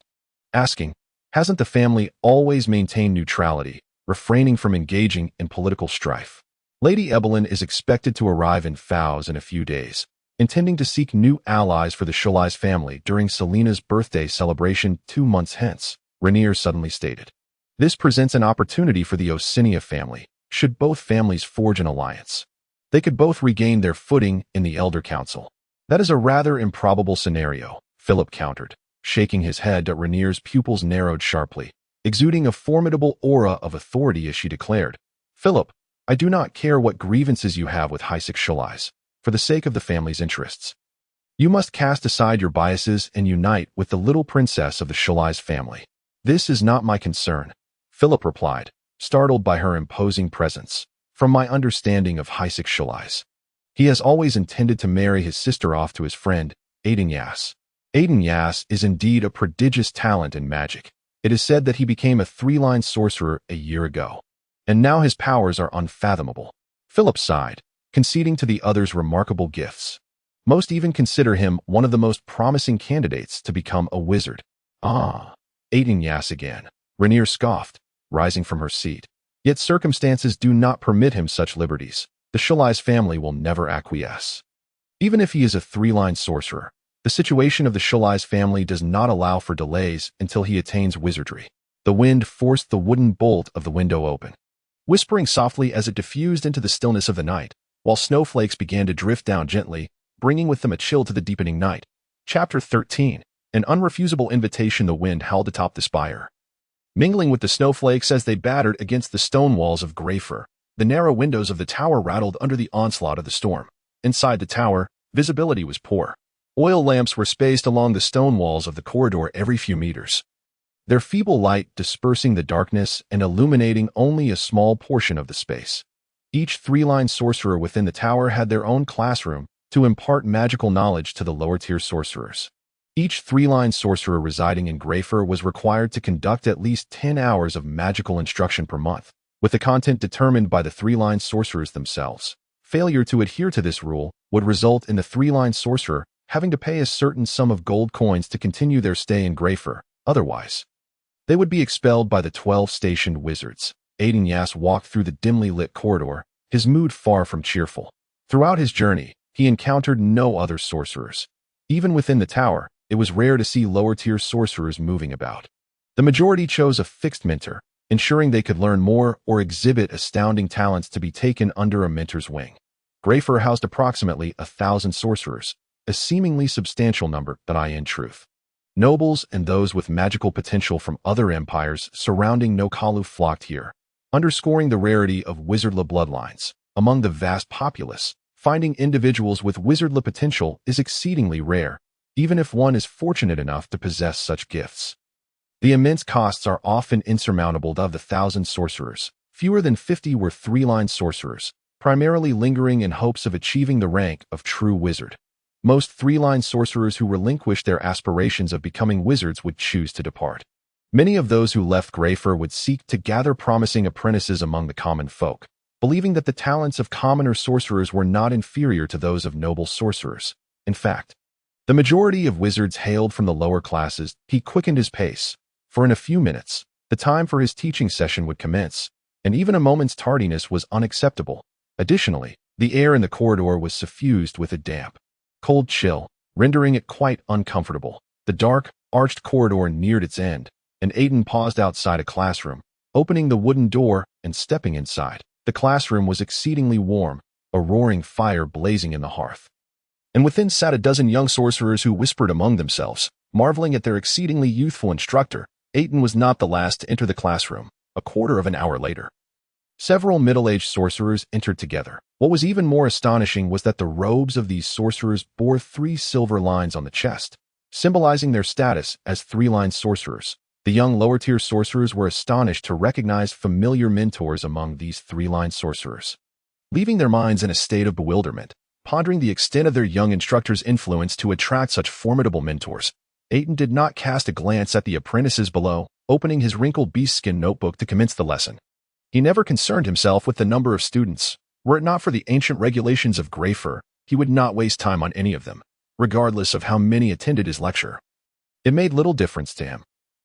asking, hasn't the family always maintained neutrality, refraining from engaging in political strife? Lady Evelyn is expected to arrive in Fow's in a few days, intending to seek new allies for the Shulais family during Selena's birthday celebration 2 months hence, Rainier suddenly stated. This presents an opportunity for the Osinia family, should both families forge an alliance. They could both regain their footing in the Elder Council. That is a rather improbable scenario, Philip countered, shaking his head at Rainier's pupils narrowed sharply, exuding a formidable aura of authority as she declared, Philip, I do not care what grievances you have with Hisek Shulais, for the sake of the family's interests. You must cast aside your biases and unite with the little princess of the Shulais family. This is not my concern, Philip replied, startled by her imposing presence. From my understanding of Hisek Shulais, he has always intended to marry his sister off to his friend, Aitin Yas. Aitin Yas is indeed a prodigious talent in magic. It is said that he became a 3-line sorcerer a year ago, and now his powers are unfathomable. Philip sighed, conceding to the other's remarkable gifts. Most even consider him one of the most promising candidates to become a wizard. Ah, Aitin Yas again, Rainier scoffed, rising from her seat. Yet circumstances do not permit him such liberties. The Shulais family will never acquiesce. Even if he is a 3-line sorcerer, the situation of the Shulais family does not allow for delays until he attains wizardry. The wind forced the wooden bolt of the window open, whispering softly as it diffused into the stillness of the night, while snowflakes began to drift down gently, bringing with them a chill to the deepening night. Chapter 13. An unrefusable invitation. The wind howled atop the spire, mingling with the snowflakes as they battered against the stone walls of Grafer. The narrow windows of the tower rattled under the onslaught of the storm. Inside the tower, visibility was poor. Oil lamps were spaced along the stone walls of the corridor every few meters, their feeble light dispersing the darkness and illuminating only a small portion of the space. Each 3-line sorcerer within the tower had their own classroom to impart magical knowledge to the lower-tier sorcerers. Each 3-line sorcerer residing in Grafer was required to conduct at least 10 hours of magical instruction per month, with the content determined by the 3-line sorcerers themselves. Failure to adhere to this rule would result in the 3-line sorcerer having to pay a certain sum of gold coins to continue their stay in Grafer. Otherwise, they would be expelled by the 12 stationed wizards. Aitin Yas walked through the dimly lit corridor, his mood far from cheerful. Throughout his journey, he encountered no other sorcerers. Even within the tower, it was rare to see lower-tier sorcerers moving about. The majority chose a fixed mentor, ensuring they could learn more or exhibit astounding talents to be taken under a mentor's wing. Greyfur housed approximately 1,000 sorcerers, a seemingly substantial number that in truth. Nobles and those with magical potential from other empires surrounding Nokalu flocked here, underscoring the rarity of wizardly bloodlines. Among the vast populace, finding individuals with wizardly potential is exceedingly rare, even if one is fortunate enough to possess such gifts. The immense costs are often insurmountable. Of the 1,000 sorcerers, fewer than 50 were three-line sorcerers, primarily lingering in hopes of achieving the rank of true wizard. Most three-line sorcerers who relinquished their aspirations of becoming wizards would choose to depart. Many of those who left Greyfur would seek to gather promising apprentices among the common folk, believing that the talents of commoner sorcerers were not inferior to those of noble sorcerers. In fact, the majority of wizards hailed from the lower classes. He quickened his pace, for in a few minutes, the time for his teaching session would commence, and even a moment's tardiness was unacceptable. Additionally, the air in the corridor was suffused with a damp, cold chill, rendering it quite uncomfortable. The dark, arched corridor neared its end, and Aitin paused outside a classroom, opening the wooden door and stepping inside. The classroom was exceedingly warm, a roaring fire blazing in the hearth. And within sat a dozen young sorcerers who whispered among themselves, marveling at their exceedingly youthful instructor. Aitin was not the last to enter the classroom. A quarter of an hour later, several middle-aged sorcerers entered together. What was even more astonishing was that the robes of these sorcerers bore 3 silver lines on the chest, symbolizing their status as three-line sorcerers. The young lower-tier sorcerers were astonished to recognize familiar mentors among these three-line sorcerers. Leaving their minds in a state of bewilderment, pondering the extent of their young instructor's influence to attract such formidable mentors, Aitin did not cast a glance at the apprentices below, opening his wrinkled beast-skin notebook to commence the lesson. He never concerned himself with the number of students. Were it not for the ancient regulations of Greyfur, he would not waste time on any of them, regardless of how many attended his lecture. It made little difference to him.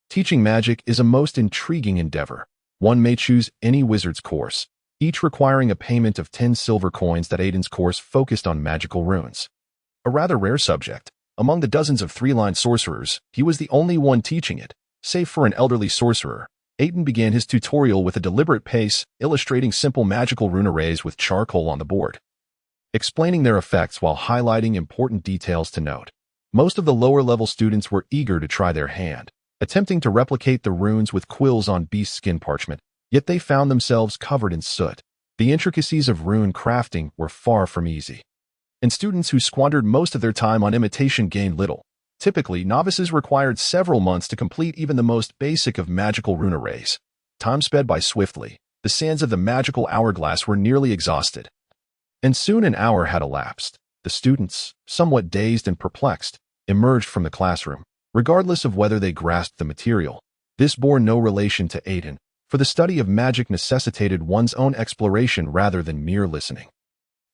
Teaching magic is a most intriguing endeavor. One may choose any wizard's course, each requiring a payment of 10 silver coins. That Aitin's course focused on magical runes, a rather rare subject. Among the dozens of three-line sorcerers, he was the only one teaching it. Save for an elderly sorcerer, Aitin began his tutorial with a deliberate pace, illustrating simple magical rune arrays with charcoal on the board, explaining their effects while highlighting important details to note. Most of the lower-level students were eager to try their hand, attempting to replicate the runes with quills on beast skin parchment, yet they found themselves covered in soot. The intricacies of rune crafting were far from easy, and students who squandered most of their time on imitation gained little. Typically, novices required several months to complete even the most basic of magical rune arrays. Time sped by swiftly. The sands of the magical hourglass were nearly exhausted, and soon an hour had elapsed. The students, somewhat dazed and perplexed, emerged from the classroom, regardless of whether they grasped the material. This bore no relation to Aitin, for the study of magic necessitated one's own exploration rather than mere listening.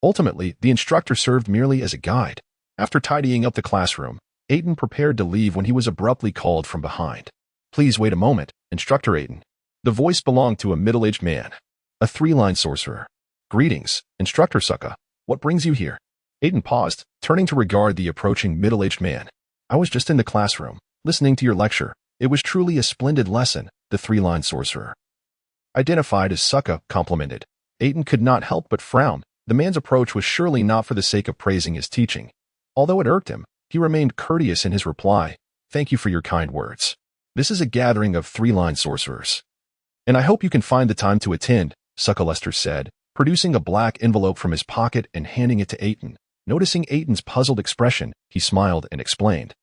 Ultimately, the instructor served merely as a guide. After tidying up the classroom, Aitin prepared to leave when he was abruptly called from behind. "Please wait a moment, Instructor Aitin." The voice belonged to a middle-aged man, a three-line sorcerer. "Greetings, Instructor Sukka. What brings you here?" Aitin paused, turning to regard the approaching middle-aged man. "I was just in the classroom, listening to your lecture. It was truly a splendid lesson," the three-line sorcerer, identified as Sukka, complimented. Aitin could not help but frown. The man's approach was surely not for the sake of praising his teaching. Although it irked him, he remained courteous in his reply. "Thank you for your kind words. This is a gathering of three-line sorcerers, and I hope you can find the time to attend," Sukka Lester said, producing a black envelope from his pocket and handing it to Aitin. Noticing Aitin's puzzled expression, he smiled and explained.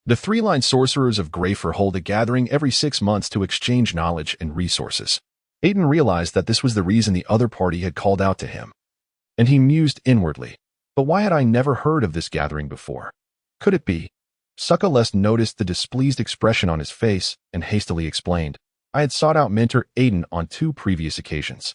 "The three-line sorcerers of Greyfur hold a gathering every 6 months to exchange knowledge and resources." Aitin realized that this was the reason the other party had called out to him, and he mused inwardly. But why had I never heard of this gathering before? Could it be? Sukka Lest noticed the displeased expression on his face and hastily explained. "I had sought out Mentor Aitin on 2 previous occasions,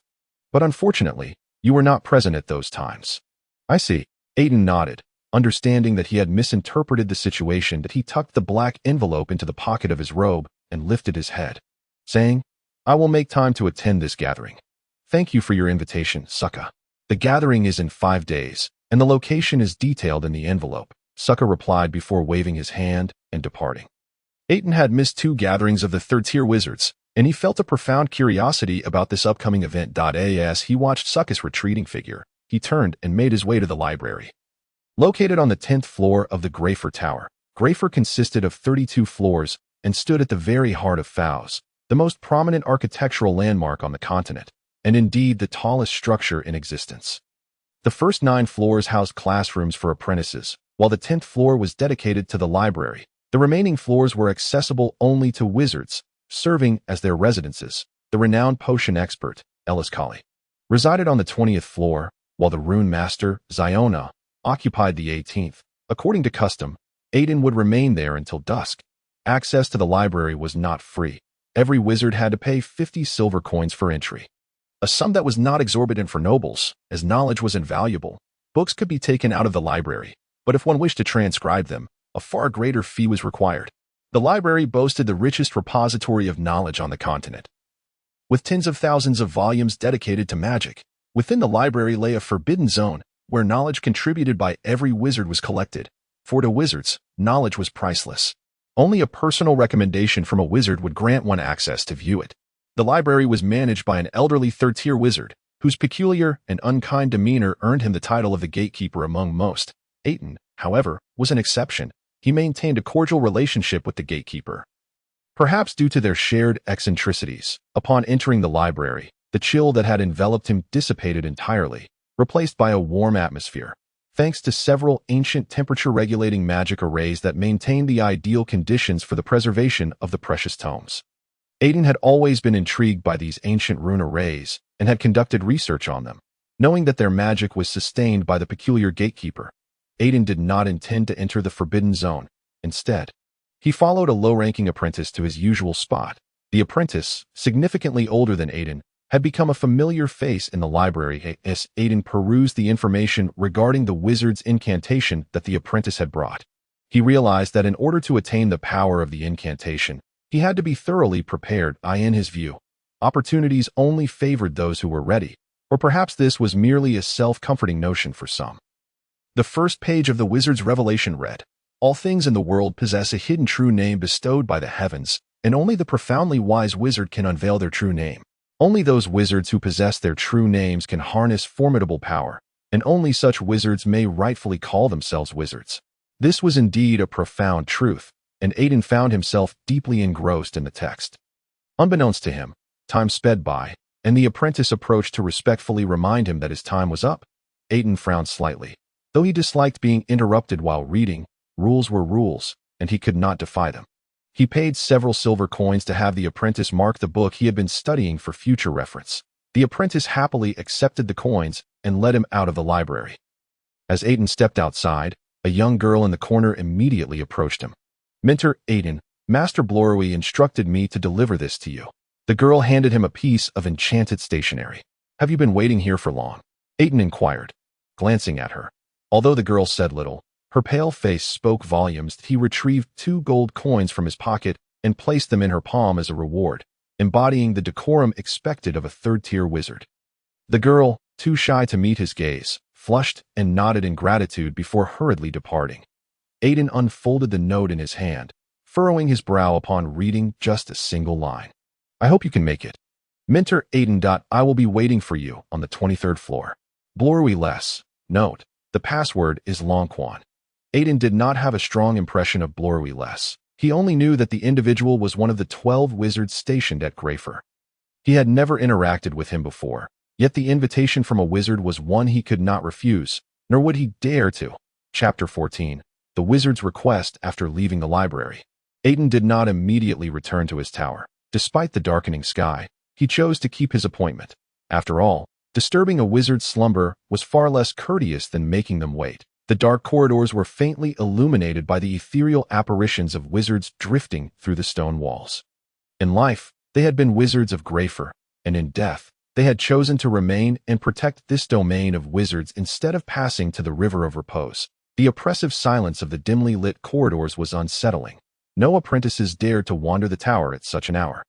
but unfortunately, you were not present at those times." "I see." Aitin nodded, understanding that he had misinterpreted the situation. That he tucked the black envelope into the pocket of his robe and lifted his head, saying, "I will make time to attend this gathering. Thank you for your invitation, Sukka. The gathering is in 5 days, and the location is detailed in the envelope," Sukka replied before waving his hand and departing. Aitin had missed 2 gatherings of the third-tier wizards, and he felt a profound curiosity about this upcoming event. As he watched Sukka's retreating figure, he turned and made his way to the library. Located on the 10th floor of the Greyfur Tower, Greyfur consisted of 32 floors and stood at the very heart of Fowes, the most prominent architectural landmark on the continent, and indeed the tallest structure in existence. The first 9 floors housed classrooms for apprentices, while the 10th floor was dedicated to the library. The remaining floors were accessible only to wizards, serving as their residences. The renowned potion expert, Ellis resided on the 20th floor, while the rune master, Ziona, occupied the 18th. According to custom, Aitin would remain there until dusk. Access to the library was not free. Every wizard had to pay 50 silver coins for entry. A sum that was not exorbitant for nobles, as knowledge was invaluable. Books could be taken out of the library, but if one wished to transcribe them, a far greater fee was required. The library boasted the richest repository of knowledge on the continent, with tens of thousands of volumes dedicated to magic. Within the library lay a forbidden zone, where knowledge contributed by every wizard was collected. For to wizards, knowledge was priceless. Only a personal recommendation from a wizard would grant one access to view it. The library was managed by an elderly third-tier wizard, whose peculiar and unkind demeanor earned him the title of the gatekeeper among most. Aitin, however, was an exception. He maintained a cordial relationship with the gatekeeper. Perhaps due to their shared eccentricities, upon entering the library, the chill that had enveloped him dissipated entirely, replaced by a warm atmosphere, thanks to several ancient temperature-regulating magic arrays that maintained the ideal conditions for the preservation of the precious tomes. Aitin had always been intrigued by these ancient rune arrays and had conducted research on them. Knowing that their magic was sustained by the peculiar gatekeeper, Aitin did not intend to enter the forbidden zone. Instead, he followed a low-ranking apprentice to his usual spot. The apprentice, significantly older than Aitin, had become a familiar face in the library as Aitin perused the information regarding the wizard's incantation that the apprentice had brought. He realized that in order to attain the power of the incantation, he had to be thoroughly prepared. In his view, opportunities only favored those who were ready, or perhaps this was merely a self-comforting notion for some. The first page of the wizard's revelation read, "All things in the world possess a hidden true name bestowed by the heavens, and only the profoundly wise wizard can unveil their true name. Only those wizards who possess their true names can harness formidable power, and only such wizards may rightfully call themselves wizards." This was indeed a profound truth, and Aitin found himself deeply engrossed in the text. Unbeknownst to him, time sped by, and the apprentice approached to respectfully remind him that his time was up. Aitin frowned slightly. Though he disliked being interrupted while reading, rules were rules, and he could not defy them. He paid several silver coins to have the apprentice mark the book he had been studying for future reference. The apprentice happily accepted the coins and led him out of the library. As Aitin stepped outside, a young girl in the corner immediately approached him. "Mentor Aitin, Master Blorwy instructed me to deliver this to you." The girl handed him a piece of enchanted stationery. "Have you been waiting here for long?" Aitin inquired, glancing at her. Although the girl said little, her pale face spoke volumes. He retrieved 2 gold coins from his pocket and placed them in her palm as a reward, embodying the decorum expected of a third-tier wizard. The girl, too shy to meet his gaze, flushed and nodded in gratitude before hurriedly departing. Aitin unfolded the note in his hand, furrowing his brow upon reading just a single line. "I hope you can make it. Mentor Aitin. I will be waiting for you on the 23rd floor. Blorwy less. Note, the password is Longquan." Aitin did not have a strong impression of Blorwy less. He only knew that the individual was one of the 12 wizards stationed at Greyfur. He had never interacted with him before, yet the invitation from a wizard was one he could not refuse, nor would he dare to. Chapter 14. The Wizard's Request after leaving the library. Aitin did not immediately return to his tower. Despite the darkening sky, he chose to keep his appointment. After all, disturbing a wizard's slumber was far less courteous than making them wait. The dark corridors were faintly illuminated by the ethereal apparitions of wizards drifting through the stone walls. In life, they had been wizards of Greyfur, and in death, they had chosen to remain and protect this domain of wizards instead of passing to the River of Repose. The oppressive silence of the dimly lit corridors was unsettling. No apprentices dared to wander the tower at such an hour.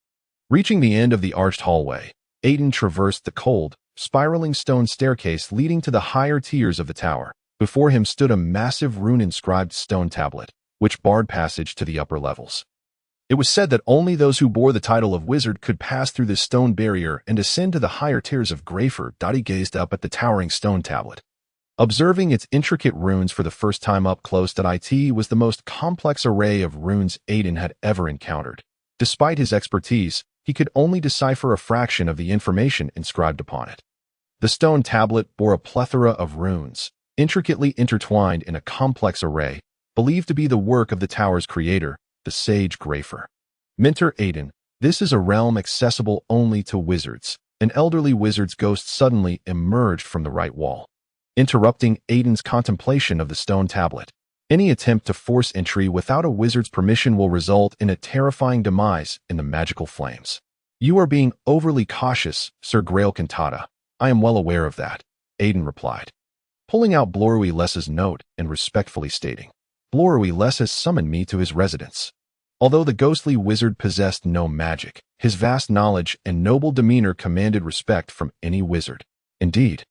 Reaching the end of the arched hallway, Aitin traversed the cold, spiraling stone staircase leading to the higher tiers of the tower. Before him stood a massive rune-inscribed stone tablet, which barred passage to the upper levels. It was said that only those who bore the title of wizard could pass through this stone barrier and ascend to the higher tiers of Greyfur. He gazed up at the towering stone tablet. Observing its intricate runes for the first time up close, it was the most complex array of runes Aitin had ever encountered. Despite his expertise, he could only decipher a fraction of the information inscribed upon it. The stone tablet bore a plethora of runes, intricately intertwined in a complex array, believed to be the work of the tower's creator, the sage Greyfur. Minter Aitin, this is a realm accessible only to wizards. An elderly wizard's ghost suddenly emerged from the right wall, interrupting Aitin's contemplation of the stone tablet. Any attempt to force entry without a wizard's permission will result in a terrifying demise in the magical flames. You are being overly cautious, Sir Grail Cantata. I am well aware of that, Aitin replied, pulling out Blorui Less's note and respectfully stating, Blorui Less has summoned me to his residence. Although the ghostly wizard possessed no magic, his vast knowledge and noble demeanor commanded respect from any wizard. Indeed,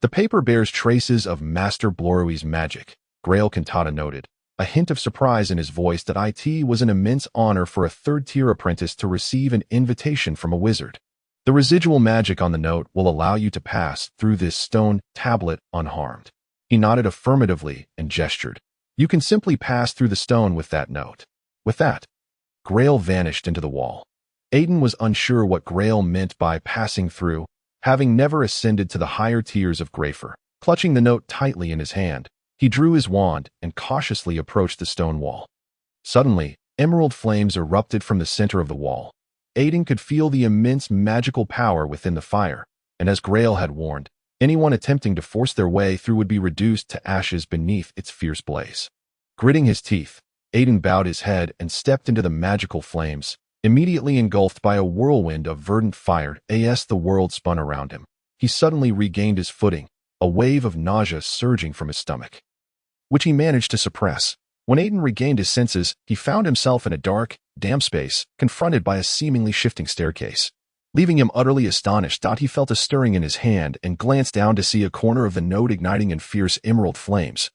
the paper bears traces of Master Blorui's magic, Grail Cantata noted, a hint of surprise in his voice that it was an immense honor for a third-tier apprentice to receive an invitation from a wizard. The residual magic on the note will allow you to pass through this stone tablet unharmed. He nodded affirmatively and gestured. You can simply pass through the stone with that note. With that, Grail vanished into the wall. Aitin was unsure what Grail meant by passing through, having never ascended to the higher tiers of Greyfur. Clutching the note tightly in his hand, he drew his wand and cautiously approached the stone wall. Suddenly, emerald flames erupted from the center of the wall. Aitin could feel the immense magical power within the fire, and as Grail had warned, anyone attempting to force their way through would be reduced to ashes beneath its fierce blaze. Gritting his teeth, Aitin bowed his head and stepped into the magical flames, immediately engulfed by a whirlwind of verdant fire as the world spun around him. He suddenly regained his footing, a wave of nausea surging from his stomach, which he managed to suppress. When Aitin regained his senses, he found himself in a dark, damp space, confronted by a seemingly shifting staircase. Leaving him utterly astonished, he felt a stirring in his hand and glanced down to see a corner of the note igniting in fierce emerald flames,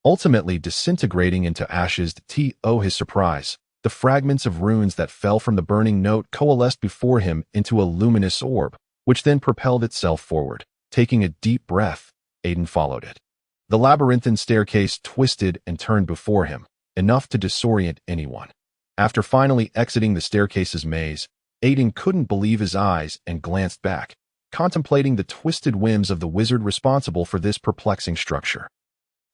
ultimately disintegrating into ashes. To his surprise, the fragments of runes that fell from the burning note coalesced before him into a luminous orb, which then propelled itself forward. Taking a deep breath, Aitin followed it. The labyrinthine staircase twisted and turned before him, enough to disorient anyone. After finally exiting the staircase's maze, Aitin couldn't believe his eyes and glanced back, contemplating the twisted whims of the wizard responsible for this perplexing structure.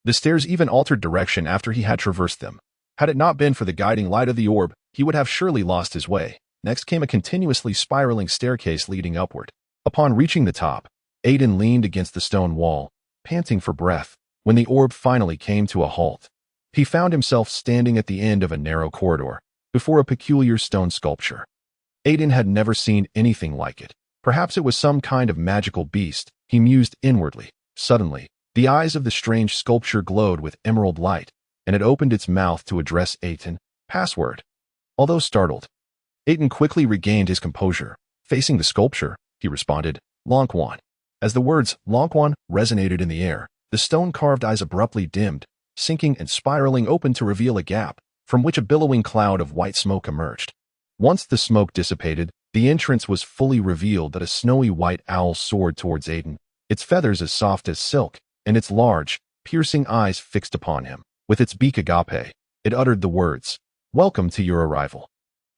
The stairs even altered direction after he had traversed them. Had it not been for the guiding light of the orb, he would have surely lost his way. Next came a continuously spiraling staircase leading upward. Upon reaching the top, Aitin leaned against the stone wall, panting for breath. When the orb finally came to a halt, he found himself standing at the end of a narrow corridor, before a peculiar stone sculpture. Aitin had never seen anything like it. Perhaps it was some kind of magical beast, he mused inwardly. Suddenly, the eyes of the strange sculpture glowed with emerald light, and it opened its mouth to address Aitin. Password. Although startled, Aitin quickly regained his composure. Facing the sculpture, he responded, Lonquan. As the words Lonquan resonated in the air, the stone-carved eyes abruptly dimmed, sinking and spiraling open to reveal a gap, from which a billowing cloud of white smoke emerged. Once the smoke dissipated, the entrance was fully revealed that a snowy white owl soared towards Aitin, its feathers as soft as silk, and its large, piercing eyes fixed upon him. With its beak agape, it uttered the words, Welcome to your arrival.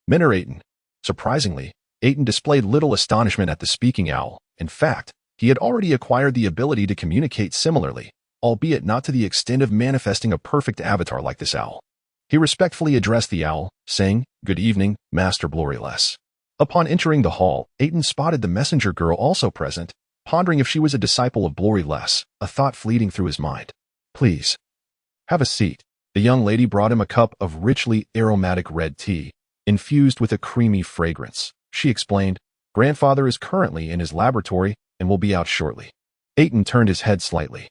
Minter Aitin. Surprisingly, Aitin displayed little astonishment at the speaking owl. In fact, he had already acquired the ability to communicate similarly, albeit not to the extent of manifesting a perfect avatar like this owl. He respectfully addressed the owl, saying, Good evening, Master Blorui Less. Upon entering the hall, Aitin spotted the messenger girl also present, pondering if she was a disciple of Blorui Less, a thought fleeting through his mind. Please, have a seat. The young lady brought him a cup of richly aromatic red tea, infused with a creamy fragrance. She explained, Grandfather is currently in his laboratory and will be out shortly. Aitin turned his head slightly,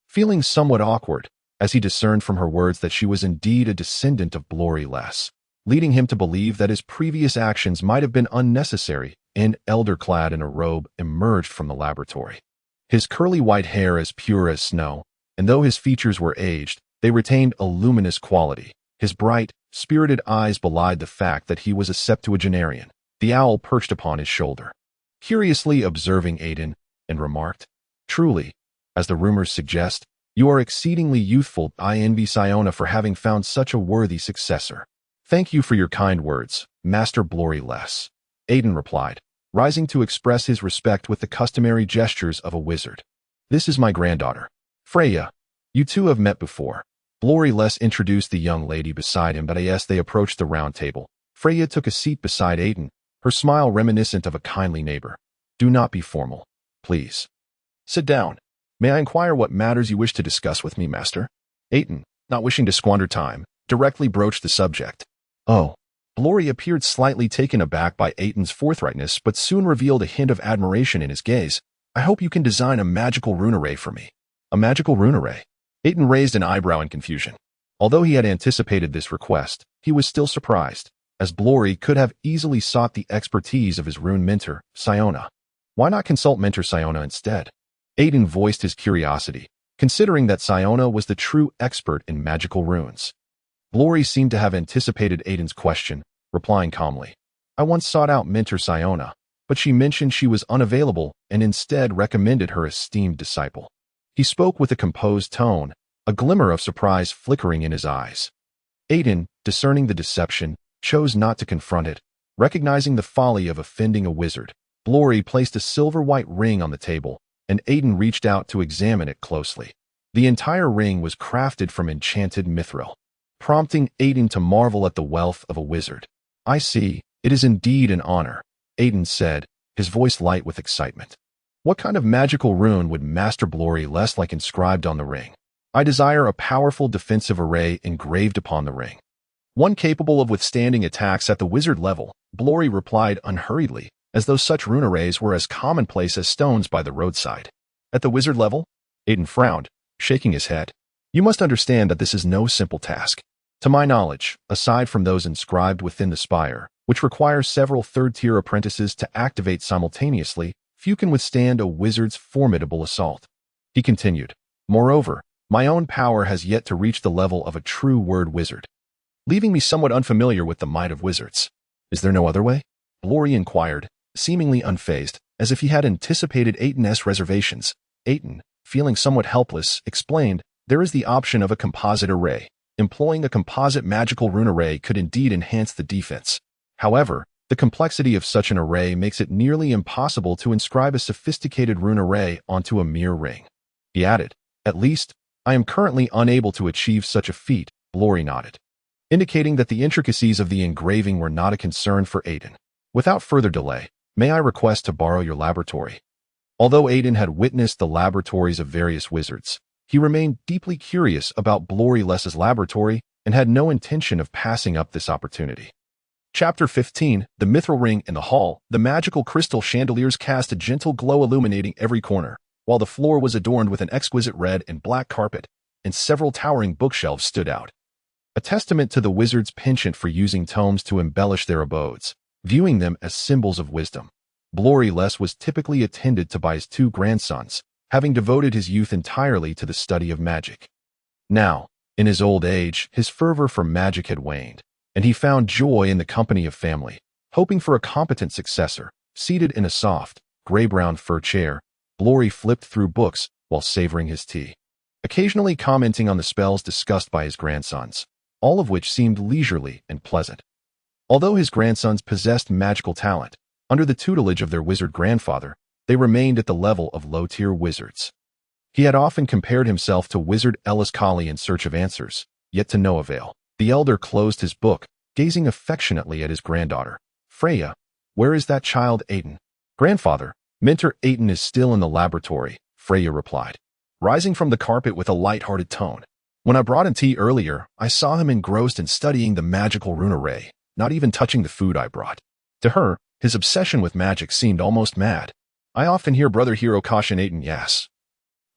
feeling somewhat awkward, as he discerned from her words that she was indeed a descendant of Blorui Less, leading him to believe that his previous actions might have been unnecessary. An elder clad in a robe emerged from the laboratory, his curly white hair as pure as snow, and though his features were aged, they retained a luminous quality. His bright, spirited eyes belied the fact that he was a septuagenarian. The owl perched upon his shoulder, curiously observing Aitin, and remarked, "Truly, as the rumors suggest, you are exceedingly youthful. I envy Siona for having found such a worthy successor." "Thank you for your kind words, Master Blory-less," Aitin replied, rising to express his respect with the customary gestures of a wizard. "This is my granddaughter, Freya. You two have met before." Blory-less introduced the young lady beside him, but as they approached the round table, Freya took a seat beside Aitin, her smile reminiscent of a kindly neighbor. "Do not be formal, please. Sit down. May I inquire what matters you wish to discuss with me, Master?" Aitin, not wishing to squander time, directly broached the subject. "Oh." Blory appeared slightly taken aback by Aitin's forthrightness, but soon revealed a hint of admiration in his gaze. "I hope you can design a magical rune array for me." "A magical rune array?" Aitin raised an eyebrow in confusion. Although he had anticipated this request, he was still surprised, as Blory could have easily sought the expertise of his rune mentor, Siona. Why not consult Mentor Siona instead? Aitin voiced his curiosity, considering that Siona was the true expert in magical runes. Blory seemed to have anticipated Aitin's question, replying calmly, "I once sought out Mentor Siona, but she mentioned she was unavailable and instead recommended her esteemed disciple." He spoke with a composed tone, a glimmer of surprise flickering in his eyes. Aitin, discerning the deception, chose not to confront it. Recognizing the folly of offending a wizard, Blory placed a silver-white ring on the table, and Aitin reached out to examine it closely. The entire ring was crafted from enchanted mithril, prompting Aitin to marvel at the wealth of a wizard. "I see, it is indeed an honor," Aitin said, his voice light with excitement. "What kind of magical rune would Master Blory-less like inscribed on the ring?" "I desire a powerful defensive array engraved upon the ring. One capable of withstanding attacks at the wizard level," Blory replied unhurriedly, as though such rune arrays were as commonplace as stones by the roadside. "At the wizard level?" Aitin frowned, shaking his head. "You must understand that this is no simple task. To my knowledge, aside from those inscribed within the spire, which require several third-tier apprentices to activate simultaneously, few can withstand a wizard's formidable assault." He continued, "Moreover, my own power has yet to reach the level of a true word wizard, leaving me somewhat unfamiliar with the might of wizards." "Is there no other way?" Blory inquired, seemingly unfazed, as if he had anticipated Aitin's reservations. Aitin, feeling somewhat helpless, explained, "There is the option of a composite array. Employing a composite magical rune array could indeed enhance the defense. However, the complexity of such an array makes it nearly impossible to inscribe a sophisticated rune array onto a mere ring." He added, "At least, I am currently unable to achieve such a feat." Blory nodded, indicating that the intricacies of the engraving were not a concern for Aitin. "Without further delay, may I request to borrow your laboratory?" Although Aitin had witnessed the laboratories of various wizards, he remained deeply curious about Blory-less's laboratory and had no intention of passing up this opportunity. Chapter 15, The Mithril Ring in the Hall. The magical crystal chandeliers cast a gentle glow illuminating every corner, while the floor was adorned with an exquisite red and black carpet, and several towering bookshelves stood out, a testament to the wizard's penchant for using tomes to embellish their abodes, viewing them as symbols of wisdom. Blory-less was typically attended to by his two grandsons, having devoted his youth entirely to the study of magic. Now, in his old age, his fervor for magic had waned, and he found joy in the company of family, hoping for a competent successor. Seated in a soft, gray-brown fur chair, Blory flipped through books while savoring his tea, occasionally commenting on the spells discussed by his grandsons, all of which seemed leisurely and pleasant. Although his grandsons possessed magical talent, under the tutelage of their wizard grandfather, they remained at the level of low-tier wizards. He had often compared himself to Wizard Ellis-Colley in search of answers, yet to no avail. The elder closed his book, gazing affectionately at his granddaughter. "Freya, where is that child Aitin?" "Grandfather, Mentor Aitin is still in the laboratory," Freya replied, rising from the carpet with a light-hearted tone. "When I brought him tea earlier, I saw him engrossed in studying the magical rune array, not even touching the food I brought." To her, his obsession with magic seemed almost mad. I often hear Brother Hero caution Aitin, yes,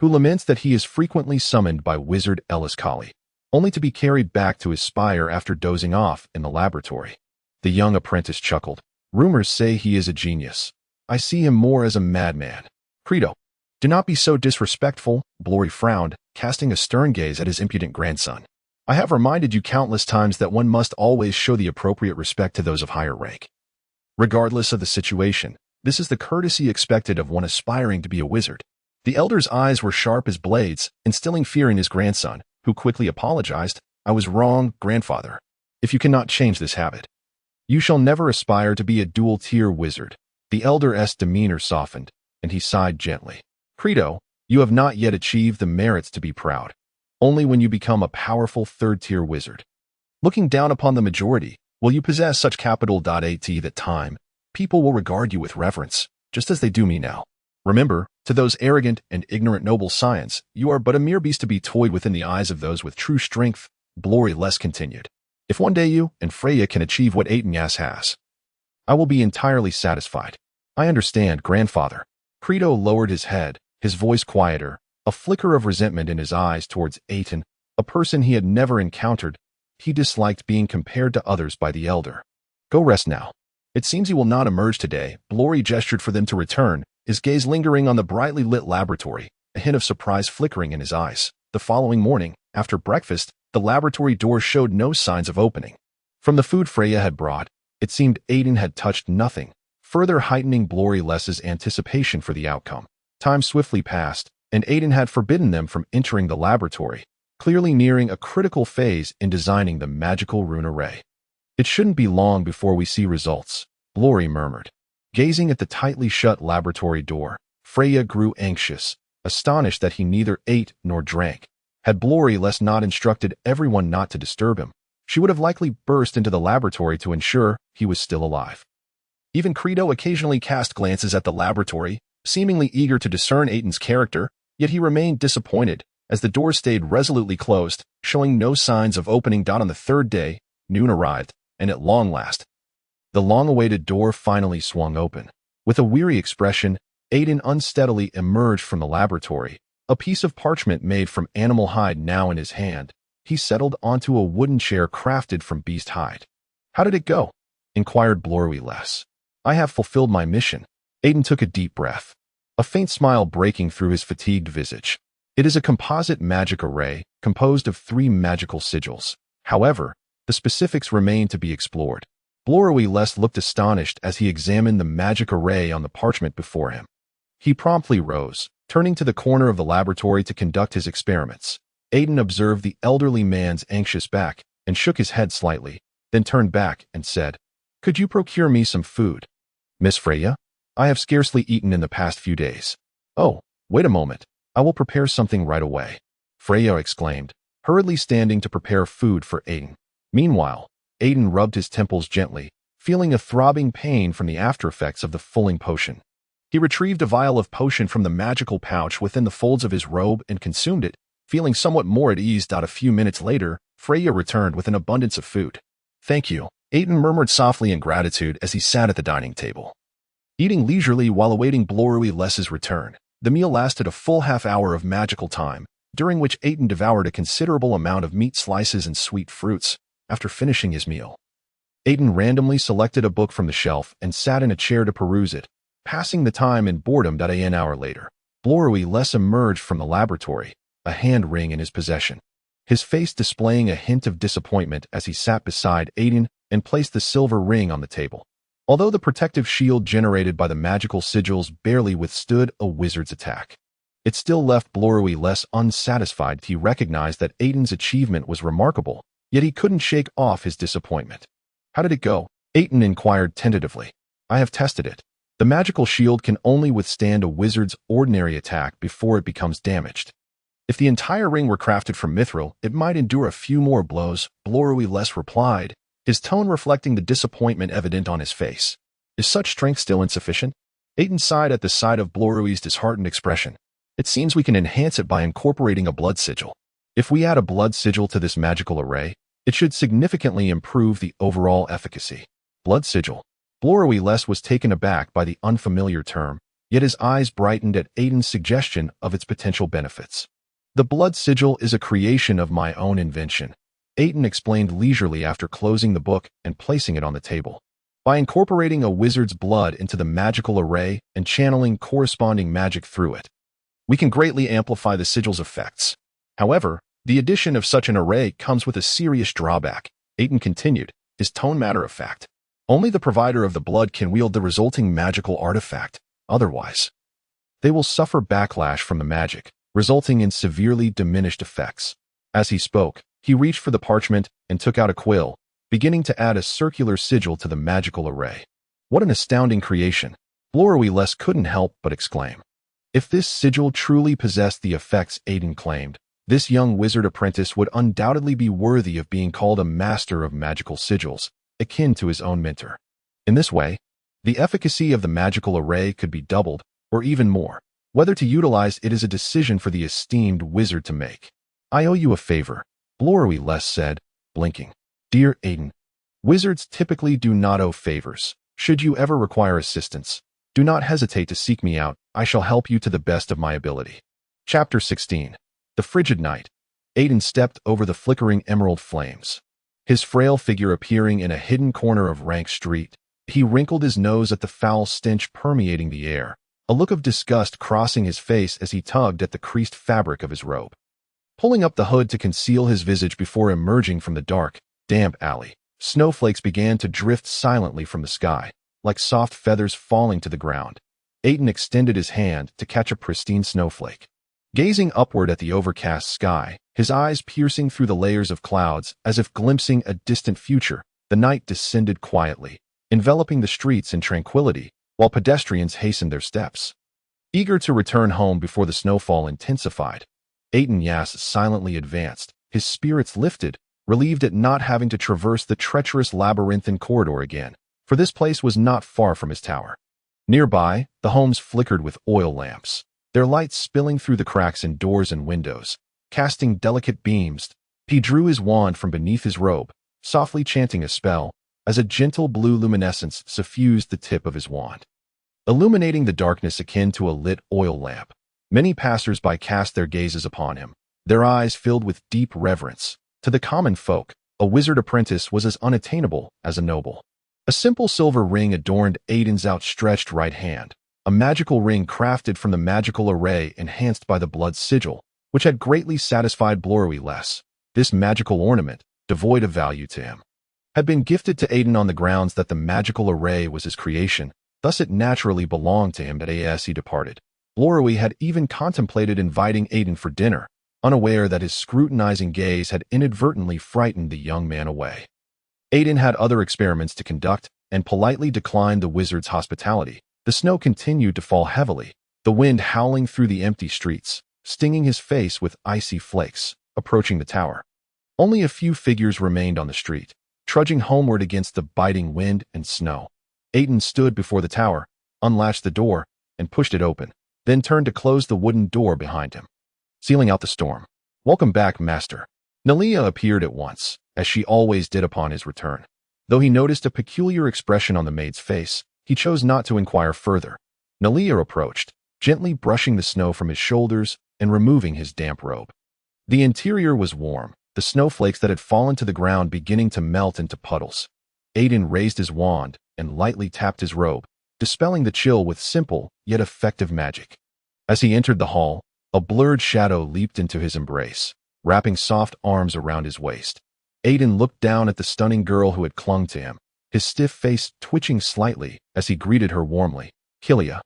who laments that he is frequently summoned by Wizard Ellis-Colley, only to be carried back to his spire after dozing off in the laboratory. The young apprentice chuckled. "Rumors say he is a genius. I see him more as a madman." "Credo, do not be so disrespectful," Blory frowned, casting a stern gaze at his impudent grandson. I have reminded you countless times that one must always show the appropriate respect to those of higher rank. Regardless of the situation, this is the courtesy expected of one aspiring to be a wizard. The elder's eyes were sharp as blades, instilling fear in his grandson, who quickly apologized. I was wrong, grandfather. If you cannot change this habit, you shall never aspire to be a dual-tier wizard. The elder's demeanor softened, and he sighed gently. Credo, you have not yet achieved the merits to be proud. Only when you become a powerful third-tier wizard. Looking down upon the majority, will you possess such capital At that time, people will regard you with reverence, just as they do me now. Remember, to those arrogant and ignorant noble science, you are but a mere beast to be toyed with in the eyes of those with true strength. Glory less continued. If one day you and Freya can achieve what Aitin has, I will be entirely satisfied. I understand, grandfather. Credo lowered his head, his voice quieter, a flicker of resentment in his eyes towards Aitin, a person he had never encountered. He disliked being compared to others by the elder. Go rest now. It seems he will not emerge today. Glory gestured for them to return, his gaze lingering on the brightly lit laboratory, a hint of surprise flickering in his eyes. The following morning, after breakfast, the laboratory door showed no signs of opening. From the food Freya had brought, it seemed Aitin had touched nothing, further heightening Glory Less's anticipation for the outcome. Time swiftly passed, and Aitin had forbidden them from entering the laboratory, clearly nearing a critical phase in designing the magical rune array. It shouldn't be long before we see results, Glory murmured. Gazing at the tightly shut laboratory door, Freya grew anxious, astonished that he neither ate nor drank. Had Glory Less not instructed everyone not to disturb him, she would have likely burst into the laboratory to ensure he was still alive. Even Credo occasionally cast glances at the laboratory, seemingly eager to discern Aitin's character, yet he remained disappointed as the door stayed resolutely closed, showing no signs of opening. On the third day, noon arrived, and at long last, the long-awaited door finally swung open. With a weary expression, Aitin unsteadily emerged from the laboratory, a piece of parchment made from animal hide now in his hand. He settled onto a wooden chair crafted from beast hide. How did it go? Inquired Glory Less. I have fulfilled my mission. Aitin took a deep breath, a faint smile breaking through his fatigued visage. It is a composite magic array composed of 3 magical sigils. However, the specifics remain to be explored. Glory Less looked astonished as he examined the magic array on the parchment before him. He promptly rose, turning to the corner of the laboratory to conduct his experiments. Aitin observed the elderly man's anxious back and shook his head slightly, then turned back and said, Could you procure me some food? Miss Freya? I have scarcely eaten in the past few days. Oh, wait a moment. I will prepare something right away. Freya exclaimed, hurriedly standing to prepare food for Aitin. Meanwhile, Aitin rubbed his temples gently, feeling a throbbing pain from the aftereffects of the fulling potion. He retrieved a vial of potion from the magical pouch within the folds of his robe and consumed it, feeling somewhat more at ease. A few minutes later, Freya returned with an abundance of food. Thank you, Aitin murmured softly in gratitude as he sat at the dining table. Eating leisurely while awaiting Glory Less's return, the meal lasted a full half-hour of magical time, during which Aitin devoured a considerable amount of meat slices and sweet fruits. After finishing his meal, Aitin randomly selected a book from the shelf and sat in a chair to peruse it, passing the time in boredom. An hour later, Glory Less emerged from the laboratory, a hand ring in his possession, his face displaying a hint of disappointment as he sat beside Aitin and placed the silver ring on the table. Although the protective shield generated by the magical sigils barely withstood a wizard's attack, it still left Glory Less unsatisfied. He recognized that Aitin's achievement was remarkable, yet he couldn't shake off his disappointment. How did it go? Aitin inquired tentatively. I have tested it. The magical shield can only withstand a wizard's ordinary attack before it becomes damaged. If the entire ring were crafted from mithril, it might endure a few more blows, Glory Less replied, his tone reflecting the disappointment evident on his face. Is such strength still insufficient? Aitin sighed at the sight of Glory's disheartened expression. It seems we can enhance it by incorporating a blood sigil. If we add a blood sigil to this magical array, it should significantly improve the overall efficacy. Blood sigil. Glory Less was taken aback by the unfamiliar term, yet his eyes brightened at Aitin's suggestion of its potential benefits. The blood sigil is a creation of my own invention, Aitin explained leisurely after closing the book and placing it on the table. By incorporating a wizard's blood into the magical array and channeling corresponding magic through it, we can greatly amplify the sigil's effects. However, The addition of such an array comes with a serious drawback, Aitin continued, his tone matter-of-fact. Only the provider of the blood can wield the resulting magical artifact. Otherwise, they will suffer backlash from the magic, resulting in severely diminished effects. As he spoke, he reached for the parchment and took out a quill, beginning to add a circular sigil to the magical array. What an astounding creation! Blorwy couldn't help but exclaim. If this sigil truly possessed the effects Aitin claimed, this young wizard apprentice would undoubtedly be worthy of being called a master of magical sigils, akin to his own mentor. In this way, the efficacy of the magical array could be doubled, or even more. Whether to utilize it is a decision for the esteemed wizard to make. I owe you a favor, Blorwy said, blinking. Dear Aitin, wizards typically do not owe favors. Should you ever require assistance, do not hesitate to seek me out. I shall help you to the best of my ability. Chapter 16. The Frigid Night. Aitin stepped over the flickering emerald flames. His frail figure appearing in a hidden corner of Rank Street, he wrinkled his nose at the foul stench permeating the air, a look of disgust crossing his face as he tugged at the creased fabric of his robe. Pulling up the hood to conceal his visage before emerging from the dark, damp alley, snowflakes began to drift silently from the sky, like soft feathers falling to the ground. Aitin extended his hand to catch a pristine snowflake. Gazing upward at the overcast sky, his eyes piercing through the layers of clouds as if glimpsing a distant future, the night descended quietly, enveloping the streets in tranquility, while pedestrians hastened their steps. Eager to return home before the snowfall intensified, Aitin silently advanced, his spirits lifted, relieved at not having to traverse the treacherous labyrinthine corridor again, for this place was not far from his tower. Nearby, the homes flickered with oil lamps, their lights spilling through the cracks in doors and windows, casting delicate beams. He drew his wand from beneath his robe, softly chanting a spell, as a gentle blue luminescence suffused the tip of his wand, illuminating the darkness akin to a lit oil lamp. Many passers-by cast their gazes upon him, their eyes filled with deep reverence. To the common folk, a wizard apprentice was as unattainable as a noble. A simple silver ring adorned Aitin's outstretched right hand, a magical ring crafted from the magical array enhanced by the blood sigil, which had greatly satisfied Blorwy. This magical ornament, devoid of value to him, had been gifted to Aitin on the grounds that the magical array was his creation, thus it naturally belonged to him as he departed. Blorwy had even contemplated inviting Aitin for dinner, unaware that his scrutinizing gaze had inadvertently frightened the young man away. Aitin had other experiments to conduct and politely declined the wizard's hospitality. The snow continued to fall heavily, the wind howling through the empty streets, stinging his face with icy flakes, approaching the tower. Only a few figures remained on the street, trudging homeward against the biting wind and snow. Aitin stood before the tower, unlatched the door, and pushed it open, then turned to close the wooden door behind him, sealing out the storm. Welcome back, master. Kilia appeared at once, as she always did upon his return. Though he noticed a peculiar expression on the maid's face, he chose not to inquire further. Kilia approached, gently brushing the snow from his shoulders and removing his damp robe. The interior was warm, the snowflakes that had fallen to the ground beginning to melt into puddles. Aitin raised his wand and lightly tapped his robe, dispelling the chill with simple yet effective magic. As he entered the hall, a blurred shadow leaped into his embrace, wrapping soft arms around his waist. Aitin looked down at the stunning girl who had clung to him, his stiff face twitching slightly as he greeted her warmly. Kilia,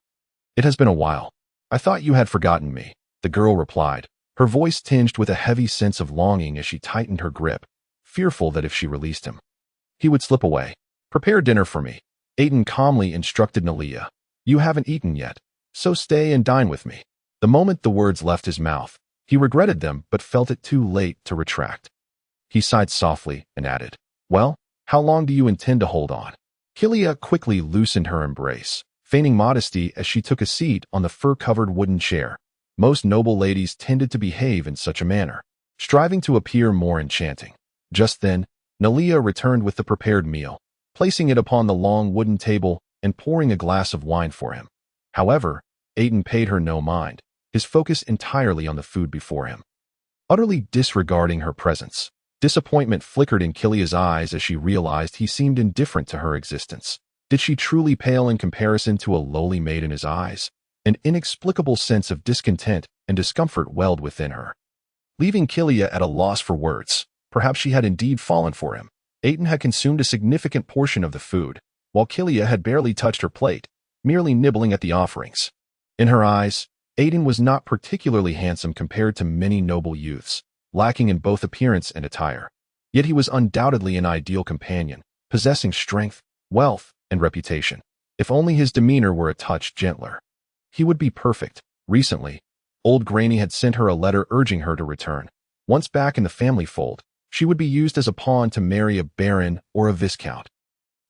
it has been a while. I thought you had forgotten me, the girl replied, her voice tinged with a heavy sense of longing as she tightened her grip, fearful that if she released him, he would slip away. Prepare dinner for me, Aitin calmly instructed Kilia. You haven't eaten yet, so stay and dine with me. The moment the words left his mouth, he regretted them but felt it too late to retract. He sighed softly and added, Well, how long do you intend to hold on? Kilia quickly loosened her embrace, feigning modesty as she took a seat on the fur-covered wooden chair. Most noble ladies tended to behave in such a manner, striving to appear more enchanting. Just then, Kilia returned with the prepared meal, placing it upon the long wooden table and pouring a glass of wine for him. However, Aitin paid her no mind, his focus entirely on the food before him. Utterly disregarding her presence, disappointment flickered in Kilia's eyes as she realized he seemed indifferent to her existence. Did she truly pale in comparison to a lowly maid in his eyes? An inexplicable sense of discontent and discomfort welled within her, leaving Kilia at a loss for words. Perhaps she had indeed fallen for him. Aitin had consumed a significant portion of the food, while Kilia had barely touched her plate, merely nibbling at the offerings. In her eyes, Aitin was not particularly handsome compared to many noble youths, lacking in both appearance and attire. Yet he was undoubtedly an ideal companion, possessing strength, wealth, and reputation. If only his demeanor were a touch gentler. He would be perfect. Recently, old Granny had sent her a letter urging her to return. Once back in the family fold, she would be used as a pawn to marry a baron or a viscount.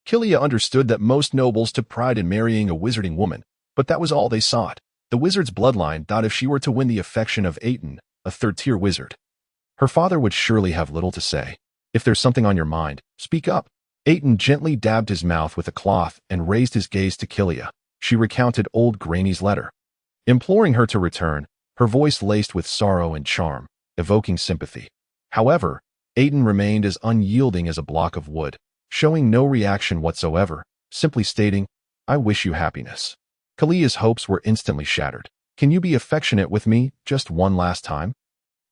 Kilia understood that most nobles took pride in marrying a wizarding woman, but that was all they sought. The wizard's bloodline thought if she were to win the affection of Aitin, a third-tier wizard, her father would surely have little to say. If there's something on your mind, speak up. Aitin gently dabbed his mouth with a cloth and raised his gaze to Kilia. She recounted old Granny's letter, imploring her to return, her voice laced with sorrow and charm, evoking sympathy. However, Aitin remained as unyielding as a block of wood, showing no reaction whatsoever, simply stating, "I wish you happiness." Kilia's hopes were instantly shattered. "Can you be affectionate with me just one last time?"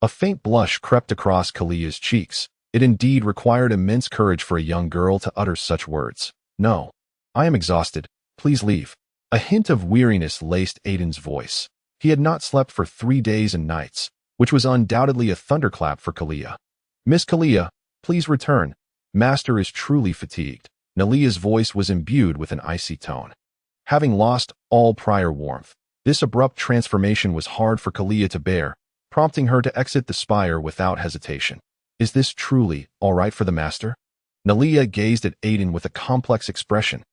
A faint blush crept across Kilia's cheeks. It indeed required immense courage for a young girl to utter such words. "No. I am exhausted. Please leave." A hint of weariness laced Aitin's voice. He had not slept for 3 days and nights, which was undoubtedly a thunderclap for Kilia. "Miss Kilia, please return. Master is truly fatigued." Nalia's voice was imbued with an icy tone. Having lost all prior warmth, this abrupt transformation was hard for Kilia to bear, prompting her to exit the spire without hesitation. "Is this truly all right for the master?" Nalia gazed at Aitin with a complex expression,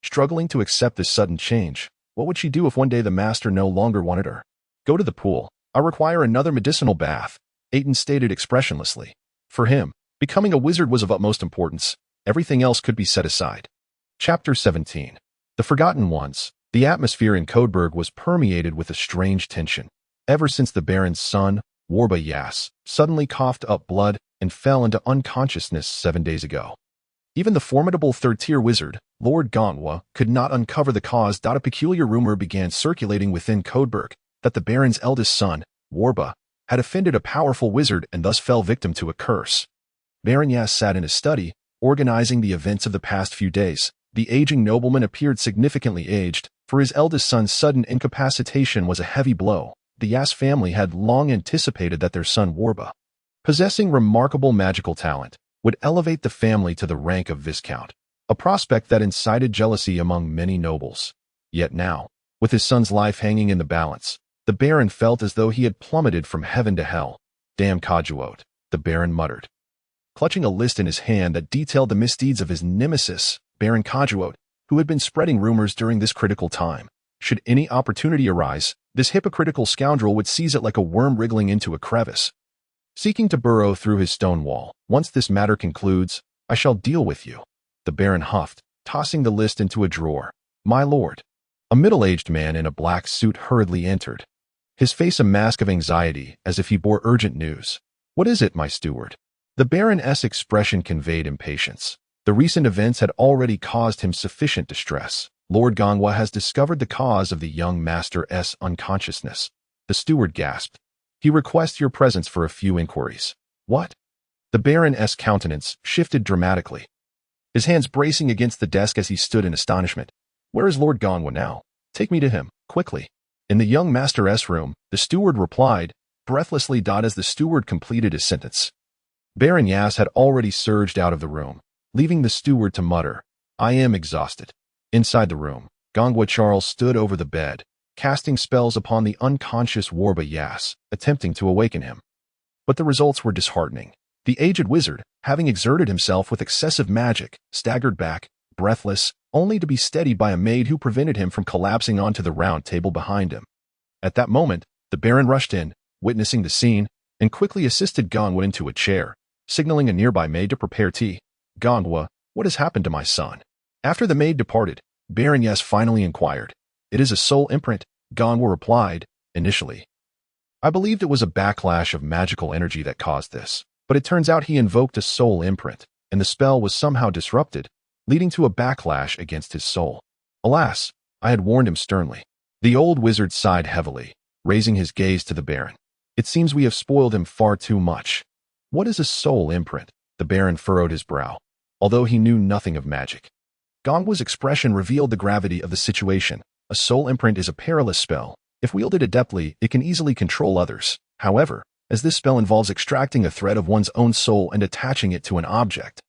struggling to accept this sudden change. What would she do if one day the master no longer wanted her? "Go to the pool. I require another medicinal bath," Aitin stated expressionlessly. For him, becoming a wizard was of utmost importance. Everything else could be set aside. Chapter 17. The Forgotten Ones. The atmosphere in Codeberg was permeated with a strange tension. Ever since the Baron's son, Warba Yas, suddenly coughed up blood and fell into unconsciousness 7 days ago. Even the formidable third-tier wizard, Lord Ganwa, could not uncover the cause. A peculiar rumor began circulating within Codeberg that the Baron's eldest son, Warba, had offended a powerful wizard and thus fell victim to a curse. Baron Yas sat in his study, organizing the events of the past few days. The aging nobleman appeared significantly aged, for his eldest son's sudden incapacitation was a heavy blow. The Yas family had long anticipated that their son Warba, possessing remarkable magical talent, would elevate the family to the rank of viscount, a prospect that incited jealousy among many nobles. Yet now, with his son's life hanging in the balance, the Baron felt as though he had plummeted from heaven to hell. "Damn Kajuot," the Baron muttered, clutching a list in his hand that detailed the misdeeds of his nemesis, Baron Kajuot, who had been spreading rumors during this critical time. Should any opportunity arise, this hypocritical scoundrel would seize it like a worm wriggling into a crevice, seeking to burrow through his stone wall. "Once this matter concludes, I shall deal with you," the Baron huffed, tossing the list into a drawer. "My lord." A middle-aged man in a black suit hurriedly entered, his face a mask of anxiety as if he bore urgent news. "What is it, my steward?" The Baron's expression conveyed impatience. The recent events had already caused him sufficient distress. "Lord Ganwa has discovered the cause of the young master's unconsciousness," the steward gasped. "He requests your presence for a few inquiries." "What?" The Baron's countenance shifted dramatically, his hands bracing against the desk as he stood in astonishment. "Where is Lord Ganwa now? Take me to him, quickly." "In the young master's room," the steward replied, breathlessly. As the steward completed his sentence, Baron Yas had already surged out of the room, leaving the steward to mutter, "I am exhausted." Inside the room, Ganwa Charles stood over the bed, casting spells upon the unconscious Warba Yas, attempting to awaken him. But the results were disheartening. The aged wizard, having exerted himself with excessive magic, staggered back, breathless, only to be steadied by a maid who prevented him from collapsing onto the round table behind him. At that moment, the Baron rushed in, witnessing the scene, and quickly assisted Ganwa into a chair, signaling a nearby maid to prepare tea. "Ganwa, what has happened to my son?" After the maid departed, Baron Yas finally inquired. "It is a soul imprint," Ganwa replied, initially. "I believed it was a backlash of magical energy that caused this, but it turns out he invoked a soul imprint, and the spell was somehow disrupted, leading to a backlash against his soul. Alas, I had warned him sternly." The old wizard sighed heavily, raising his gaze to the Baron. It seems we have spoiled him far too much. What is a soul imprint? The Baron furrowed his brow, although he knew nothing of magic. Gongwa's expression revealed the gravity of the situation. A soul imprint is a perilous spell. If wielded adeptly, it can easily control others. However, as this spell involves extracting a thread of one's own soul and attaching it to an object,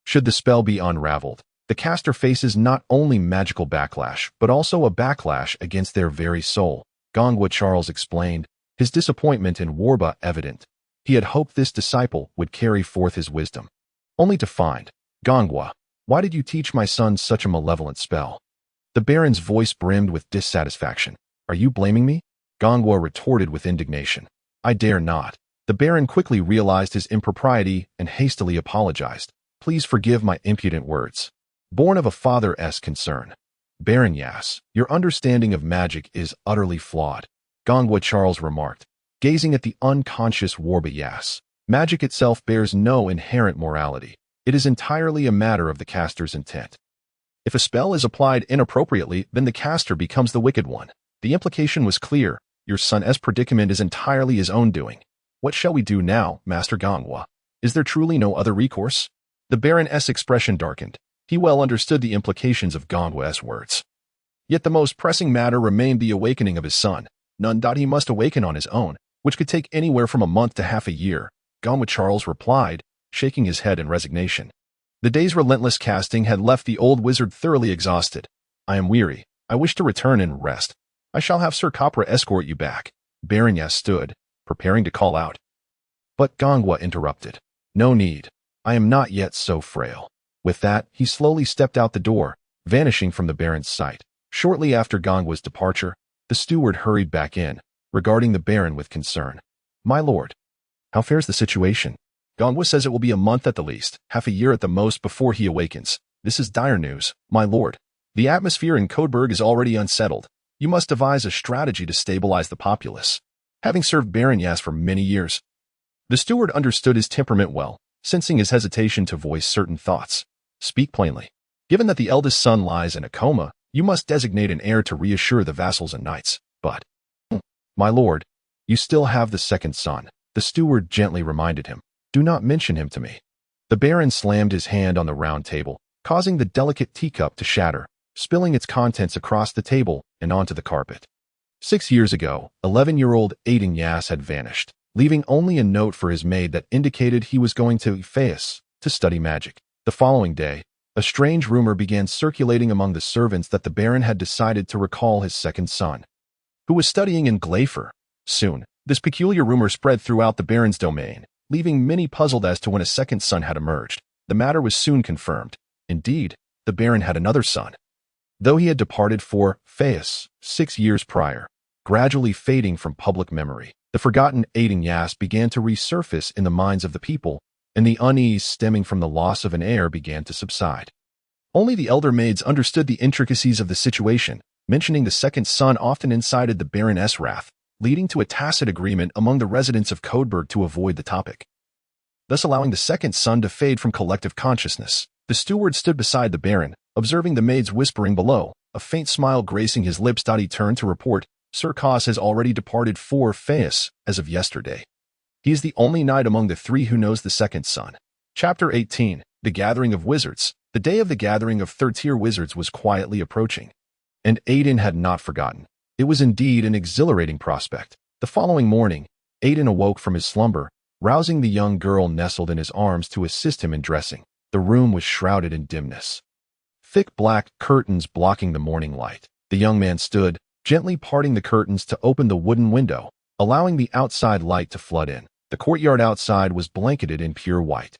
should the spell be unraveled, the caster faces not only magical backlash, but also a backlash against their very soul. Gongwa Charles explained, his disappointment in Warba evident. He had hoped this disciple would carry forth his wisdom, only to find, Gongwa, why did you teach my son such a malevolent spell? The Baron's voice brimmed with dissatisfaction. Are you blaming me? Gongwa retorted with indignation. I dare not. The Baron quickly realized his impropriety and hastily apologized. Please forgive my impudent words. Born of a father's concern. Baron Yas, your understanding of magic is utterly flawed, Gongwa Charles remarked, gazing at the unconscious Warba Yas. Magic itself bears no inherent morality. It is entirely a matter of the caster's intent. If a spell is applied inappropriately, then the caster becomes the wicked one. The implication was clear. Your son's predicament is entirely his own doing. What shall we do now, Master Gongwa? Is there truly no other recourse? The Baron's expression darkened. He well understood the implications of Gongwa's words. Yet the most pressing matter remained the awakening of his son. None doubt he must awaken on his own, which could take anywhere from a month to half a year, Gongwa Charles replied, shaking his head in resignation. The day's relentless casting had left the old wizard thoroughly exhausted. I am weary. I wish to return and rest. I shall have Sir Copra escort you back. Baron Yas stood, preparing to call out. But Gongwa interrupted. No need. I am not yet so frail. With that, he slowly stepped out the door, vanishing from the Baron's sight. Shortly after Gongwa's departure, the steward hurried back in, regarding the Baron with concern. My lord, how fares the situation? Gongwa says it will be a month at the least, half a year at the most before he awakens. This is dire news, my lord. The atmosphere in Codeberg is already unsettled. You must devise a strategy to stabilize the populace. Having served Baron Yas for many years, the steward understood his temperament well, sensing his hesitation to voice certain thoughts. Speak plainly. Given that the eldest son lies in a coma, you must designate an heir to reassure the vassals and knights. But, my lord, you still have the second son, the steward gently reminded him. Do not mention him to me. The Baron slammed his hand on the round table, causing the delicate teacup to shatter, spilling its contents across the table and onto the carpet. 6 years ago, 11-year-old Aitin Yas had vanished, leaving only a note for his maid that indicated he was going to Ephesus to study magic. The following day, a strange rumor began circulating among the servants that the Baron had decided to recall his second son, who was studying in Glafer. Soon, this peculiar rumor spread throughout the Baron's domain, leaving many puzzled as to when a second son had emerged. The matter was soon confirmed. Indeed, the Baron had another son, though he had departed for Ephesus 6 years prior, gradually fading from public memory. The forgotten Aitin Yas began to resurface in the minds of the people, and the unease stemming from the loss of an heir began to subside. Only the elder maids understood the intricacies of the situation. Mentioning the second son often incited the Baron's wrath, leading to a tacit agreement among the residents of Codeberg to avoid the topic, thus allowing the second son to fade from collective consciousness. The steward stood beside the Baron, observing the maids whispering below, a faint smile gracing his lips. He turned to report, Sir Cos has already departed for Ephesus as of yesterday. He is the only knight among the three who knows the second son. Chapter 18, The Gathering of Wizards. The day of the gathering of third-tier wizards was quietly approaching, and Aitin had not forgotten. It was indeed an exhilarating prospect. The following morning, Aitin awoke from his slumber, rousing the young girl nestled in his arms to assist him in dressing. The room was shrouded in dimness, thick black curtains blocking the morning light. The young man stood, gently parting the curtains to open the wooden window, allowing the outside light to flood in. The courtyard outside was blanketed in pure white,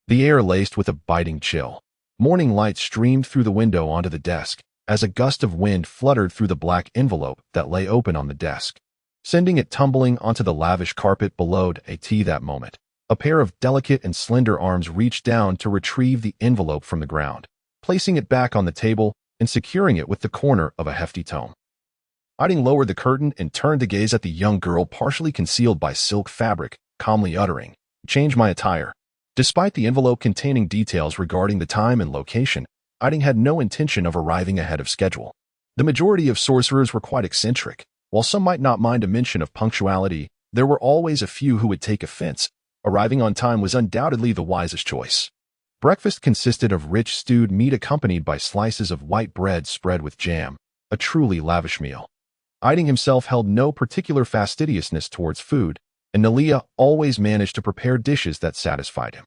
the air laced with a biting chill. Morning light streamed through the window onto the desk, as a gust of wind fluttered through the black envelope that lay open on the desk, sending it tumbling onto the lavish carpet below. That moment, a pair of delicate and slender arms reached down to retrieve the envelope from the ground, placing it back on the table and securing it with the corner of a hefty tome. Aitin lowered the curtain and turned to gaze at the young girl partially concealed by silk fabric, calmly uttering, "Change my attire." Despite the envelope containing details regarding the time and location, Aitin had no intention of arriving ahead of schedule. The majority of sorcerers were quite eccentric. While some might not mind a mention of punctuality, There were always a few who would take offense. Arriving on time was undoubtedly the wisest choice. Breakfast consisted of rich stewed meat accompanied by slices of white bread spread with jam, a truly lavish meal. Aitin himself held no particular fastidiousness towards food, and Kilia always managed to prepare dishes that satisfied him.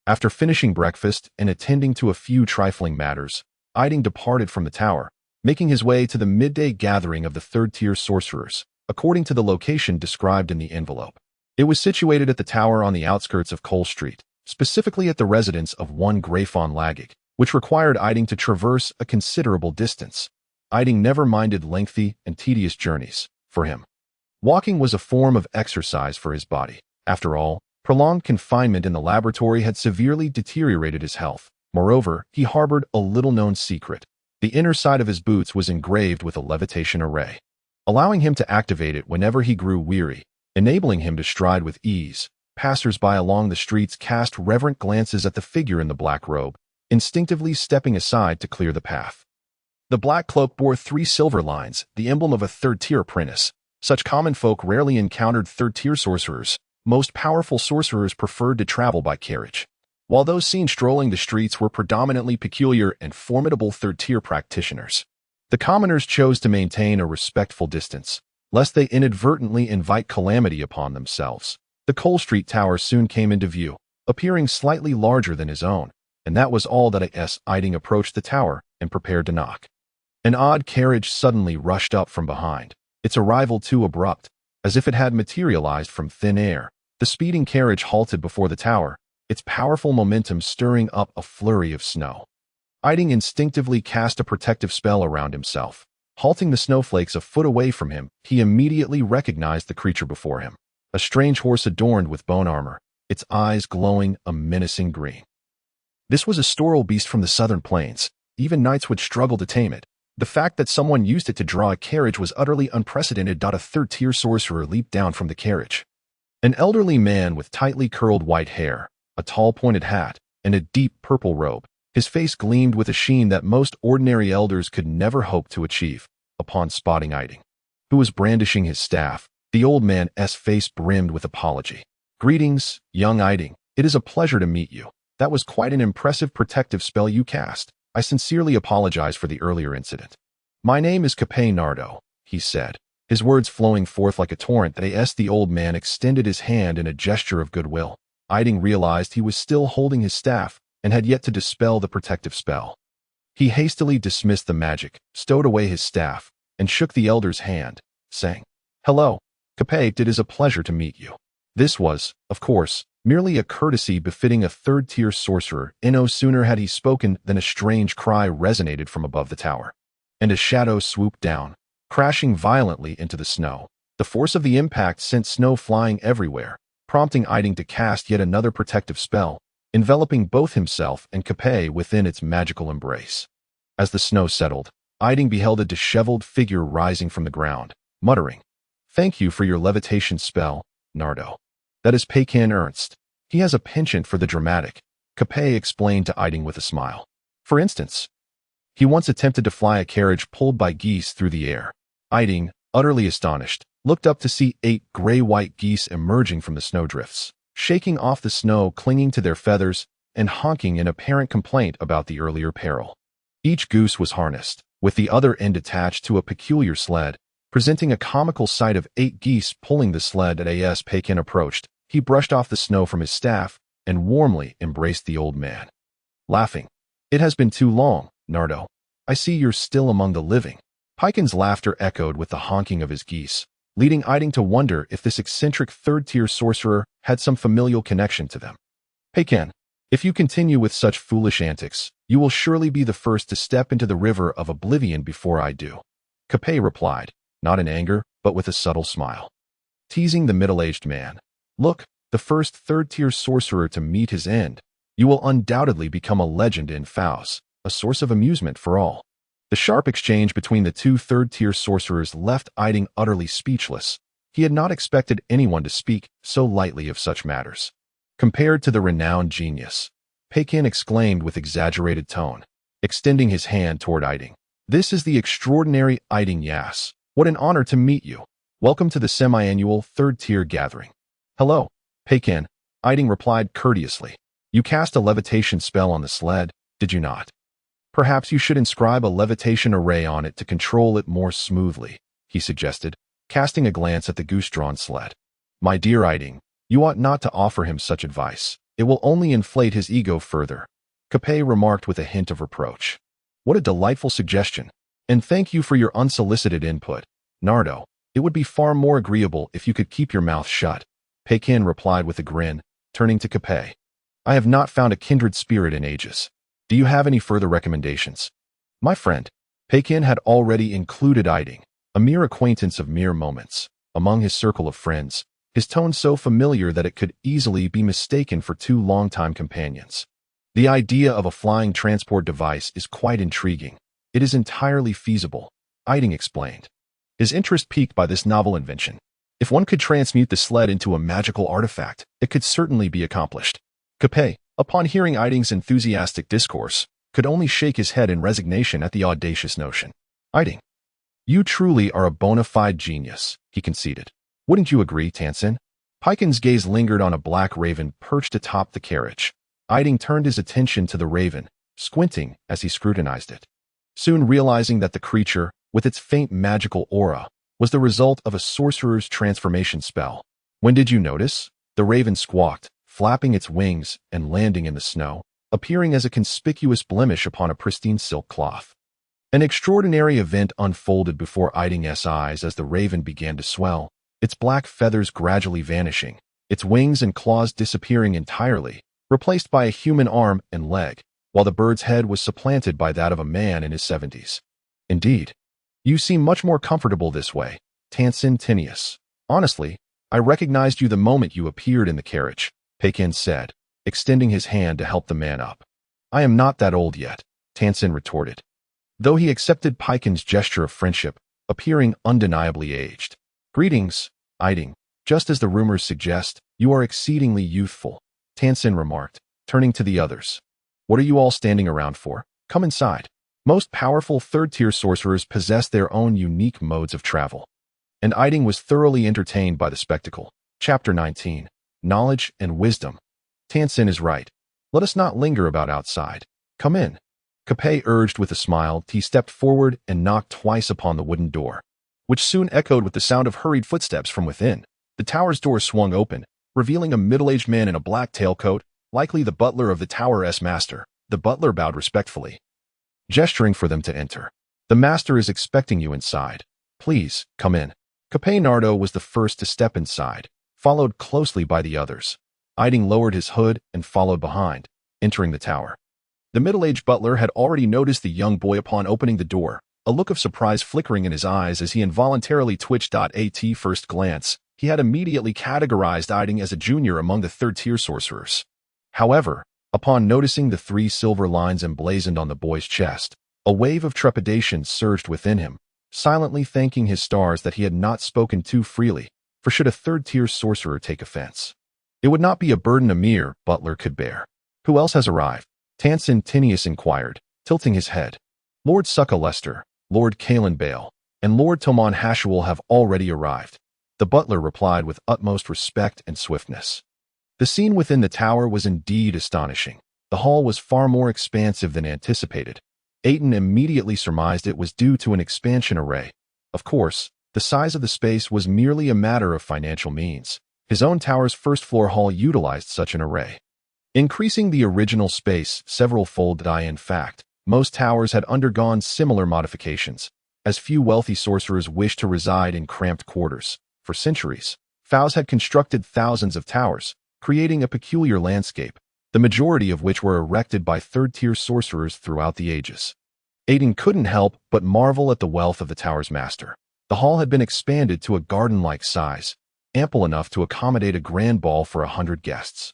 After finishing breakfast and attending to a few trifling matters, Aitin departed from the tower, making his way to the midday gathering of the third-tier sorcerers, according to the location described in the envelope. It was situated at the tower on the outskirts of Cole Street, specifically at the residence of one Grayfon Lagic, which required Aitin to traverse a considerable distance. Aitin never minded lengthy and tedious journeys. For him, walking was a form of exercise for his body. After all, prolonged confinement in the laboratory had severely deteriorated his health. Moreover, he harbored a little-known secret. The inner side of his boots was engraved with a levitation array, allowing him to activate it whenever he grew weary, enabling him to stride with ease. Passers-by along the streets cast reverent glances at the figure in the black robe, instinctively stepping aside to clear the path. The black cloak bore 3 silver lines, the emblem of a third-tier apprentice. Such common folk rarely encountered third-tier sorcerers. Most powerful sorcerers preferred to travel by carriage, while those seen strolling the streets were predominantly peculiar and formidable third-tier practitioners. The commoners chose to maintain a respectful distance, lest they inadvertently invite calamity upon themselves. The Cole Street Tower soon came into view, appearing slightly larger than his own, and that was all that Aitin approached the tower and prepared to knock. An odd carriage suddenly rushed up from behind, its arrival too abrupt, as if it had materialized from thin air. The speeding carriage halted before the tower, its powerful momentum stirring up a flurry of snow. Aitin instinctively cast a protective spell around himself. Halting the snowflakes a foot away from him, he immediately recognized the creature before him. A strange horse adorned with bone armor, its eyes glowing a menacing green. This was a storal beast from the southern plains. Even knights would struggle to tame it. The fact that someone used it to draw a carriage was utterly unprecedented. A third-tier sorcerer leaped down from the carriage. An elderly man with tightly curled white hair, a tall pointed hat, and a deep purple robe. His face gleamed with a sheen that most ordinary elders could never hope to achieve. Upon spotting Aitin, who was brandishing his staff, the old man's face brimmed with apology. "Greetings, young Aitin. It is a pleasure to meet you. That was quite an impressive protective spell you cast. I sincerely apologize for the earlier incident." "My name is Nardo," he said, his words flowing forth like a torrent. The old man extended his hand in a gesture of goodwill. Aitin realized he was still holding his staff and had yet to dispel the protective spell. He hastily dismissed the magic, stowed away his staff, and shook the elder's hand, saying, "Hello, It is a pleasure to meet you." This was, of course, merely a courtesy befitting a third-tier sorcerer. No sooner had he spoken than a strange cry resonated from above the tower, and a shadow swooped down, crashing violently into the snow. The force of the impact sent snow flying everywhere, prompting Aitin to cast yet another protective spell, enveloping both himself and within its magical embrace. As the snow settled, Aitin beheld a disheveled figure rising from the ground, muttering, "Thank you for your levitation spell, Nardo. That is Akin Ernst. He has a penchant for the dramatic," explained to Aitin with a smile. "For instance, he once attempted to fly a carriage pulled by geese through the air." Aitin, utterly astonished, looked up to see 8 gray-white geese emerging from the snowdrifts, shaking off the snow clinging to their feathers and honking in apparent complaint about the earlier peril. Each goose was harnessed, with the other end attached to a peculiar sled, presenting a comical sight of 8 geese pulling the sled. As Akin approached, he brushed off the snow from his staff and warmly embraced the old man, laughing. "It has been too long, Nardo. I see you're still among the living." Akin's laughter echoed with the honking of his geese, leading Aitin to wonder if this eccentric third-tier sorcerer had some familial connection to them. "Akin, if you continue with such foolish antics, you will surely be the first to step into the river of oblivion before I do," replied, not in anger, but with a subtle smile. Teasing the middle-aged man, "Look, the first third-tier sorcerer to meet his end. You will undoubtedly become a legend in Faust, a source of amusement for all." The sharp exchange between the 2 third-tier sorcerers left Aitin utterly speechless. He had not expected anyone to speak so lightly of such matters. "Compared to the renowned genius," Akin exclaimed with exaggerated tone, extending his hand toward Aitin. "This is the extraordinary Aitin Yas. What an honor to meet you. Welcome to the semi-annual third-tier gathering. Hello, Aitin, Aitin replied courteously. You cast a levitation spell on the sled, did you not? Perhaps you should inscribe a levitation array on it to control it more smoothly, he suggested, casting a glance at the goose-drawn sled. My dear Aitin, you ought not to offer him such advice. It will only inflate his ego further, Kilia remarked with a hint of reproach. What a delightful suggestion. And thank you for your unsolicited input, Nardo. It would be far more agreeable if you could keep your mouth shut, Aitin replied with a grin, turning to Kilia. I have not found a kindred spirit in ages. Do you have any further recommendations? My friend, Aitin had already included Aitin, a mere acquaintance of mere moments, among his circle of friends, his tone so familiar that it could easily be mistaken for two longtime companions. The idea of a flying transport device is quite intriguing. It is entirely feasible, Aitin explained, his interest piqued by this novel invention. If one could transmute the sled into a magical artifact, it could certainly be accomplished. Kilia, upon hearing Aitin's enthusiastic discourse, could only shake his head in resignation at the audacious notion. Aitin, you truly are a bona fide genius, he conceded. Wouldn't you agree, Tansen? Aitin's gaze lingered on a black raven perched atop the carriage. Aitin turned his attention to the raven, squinting as he scrutinized it. Soon realizing that the creature, with its faint magical aura, was the result of a sorcerer's transformation spell. When did you notice? The raven squawked, flapping its wings and landing in the snow, appearing as a conspicuous blemish upon a pristine silk cloth. An extraordinary event unfolded before Aitin's eyes as the raven began to swell, its black feathers gradually vanishing, its wings and claws disappearing entirely, replaced by a human arm and leg, while the bird's head was supplanted by that of a man in his 70s. Indeed. You seem much more comfortable this way, Tansen Tinius. Honestly, I recognized you the moment you appeared in the carriage, Aitin said, extending his hand to help the man up. I am not that old yet, Tansen retorted, though he accepted Aitin's gesture of friendship, appearing undeniably aged. Greetings, Aitin. Just as the rumors suggest, you are exceedingly youthful, Tansen remarked, turning to the others. What are you all standing around for? Come inside. Most powerful third-tier sorcerers possess their own unique modes of travel. And Aitin was thoroughly entertained by the spectacle. Chapter 19. Knowledge and Wisdom. Tansen is right. Let us not linger about outside. Come in. Kilia urged with a smile. He stepped forward and knocked twice upon the wooden door, which soon echoed with the sound of hurried footsteps from within. The tower's door swung open, revealing a middle-aged man in a black tailcoat, likely the butler of the tower's master. The butler bowed respectfully, gesturing for them to enter. The master is expecting you inside. Please, come in. Kilia Nardo was the first to step inside, followed closely by the others. Aitin lowered his hood and followed behind, entering the tower. The middle-aged butler had already noticed the young boy upon opening the door, a look of surprise flickering in his eyes as he involuntarily twitched. At first glance, he had immediately categorized Aitin as a junior among the third-tier sorcerers. However, upon noticing the 3 silver lines emblazoned on the boy's chest, a wave of trepidation surged within him, silently thanking his stars that he had not spoken too freely, for should a third-tier sorcerer take offense, it would not be a burden a mere butler could bear. Who else has arrived? Tansen Tinius inquired, tilting his head. Lord Succa Lester, Lord Kalen Bale, and Lord Toman Hashuel have already arrived, the butler replied with utmost respect and swiftness. The scene within the tower was indeed astonishing. The hall was far more expansive than anticipated. Aitin immediately surmised it was due to an expansion array. Of course, the size of the space was merely a matter of financial means. His own tower's first-floor hall utilized such an array, increasing the original space several-fold. In fact, most towers had undergone similar modifications, as few wealthy sorcerers wished to reside in cramped quarters. For centuries, Faust had constructed thousands of towers, creating a peculiar landscape, the majority of which were erected by third-tier sorcerers throughout the ages. Aitin couldn't help but marvel at the wealth of the tower's master. The hall had been expanded to a garden-like size, ample enough to accommodate a grand ball for 100 guests.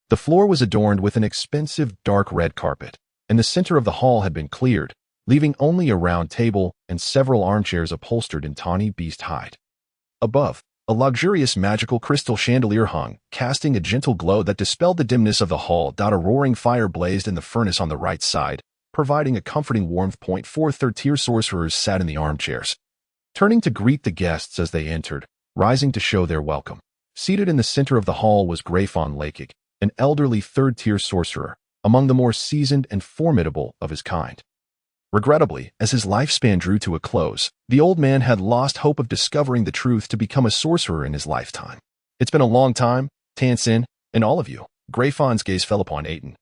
The floor was adorned with an expensive dark red carpet, and the center of the hall had been cleared, leaving only a round table and several armchairs upholstered in tawny beast hide. Above, a luxurious magical crystal chandelier hung, casting a gentle glow that dispelled the dimness of the hall. A roaring fire blazed in the furnace on the right side, providing a comforting warmth. 4 third-tier sorcerers sat in the armchairs, turning to greet the guests as they entered, rising to show their welcome. Seated in the center of the hall was Grayfon Lakig, an elderly third-tier sorcerer, among the more seasoned and formidable of his kind. Regrettably, as his lifespan drew to a close, the old man had lost hope of discovering the truth to become a sorcerer in his lifetime. "It's been a long time, Tansin, and all of you." Grayfon's gaze fell upon Aitin,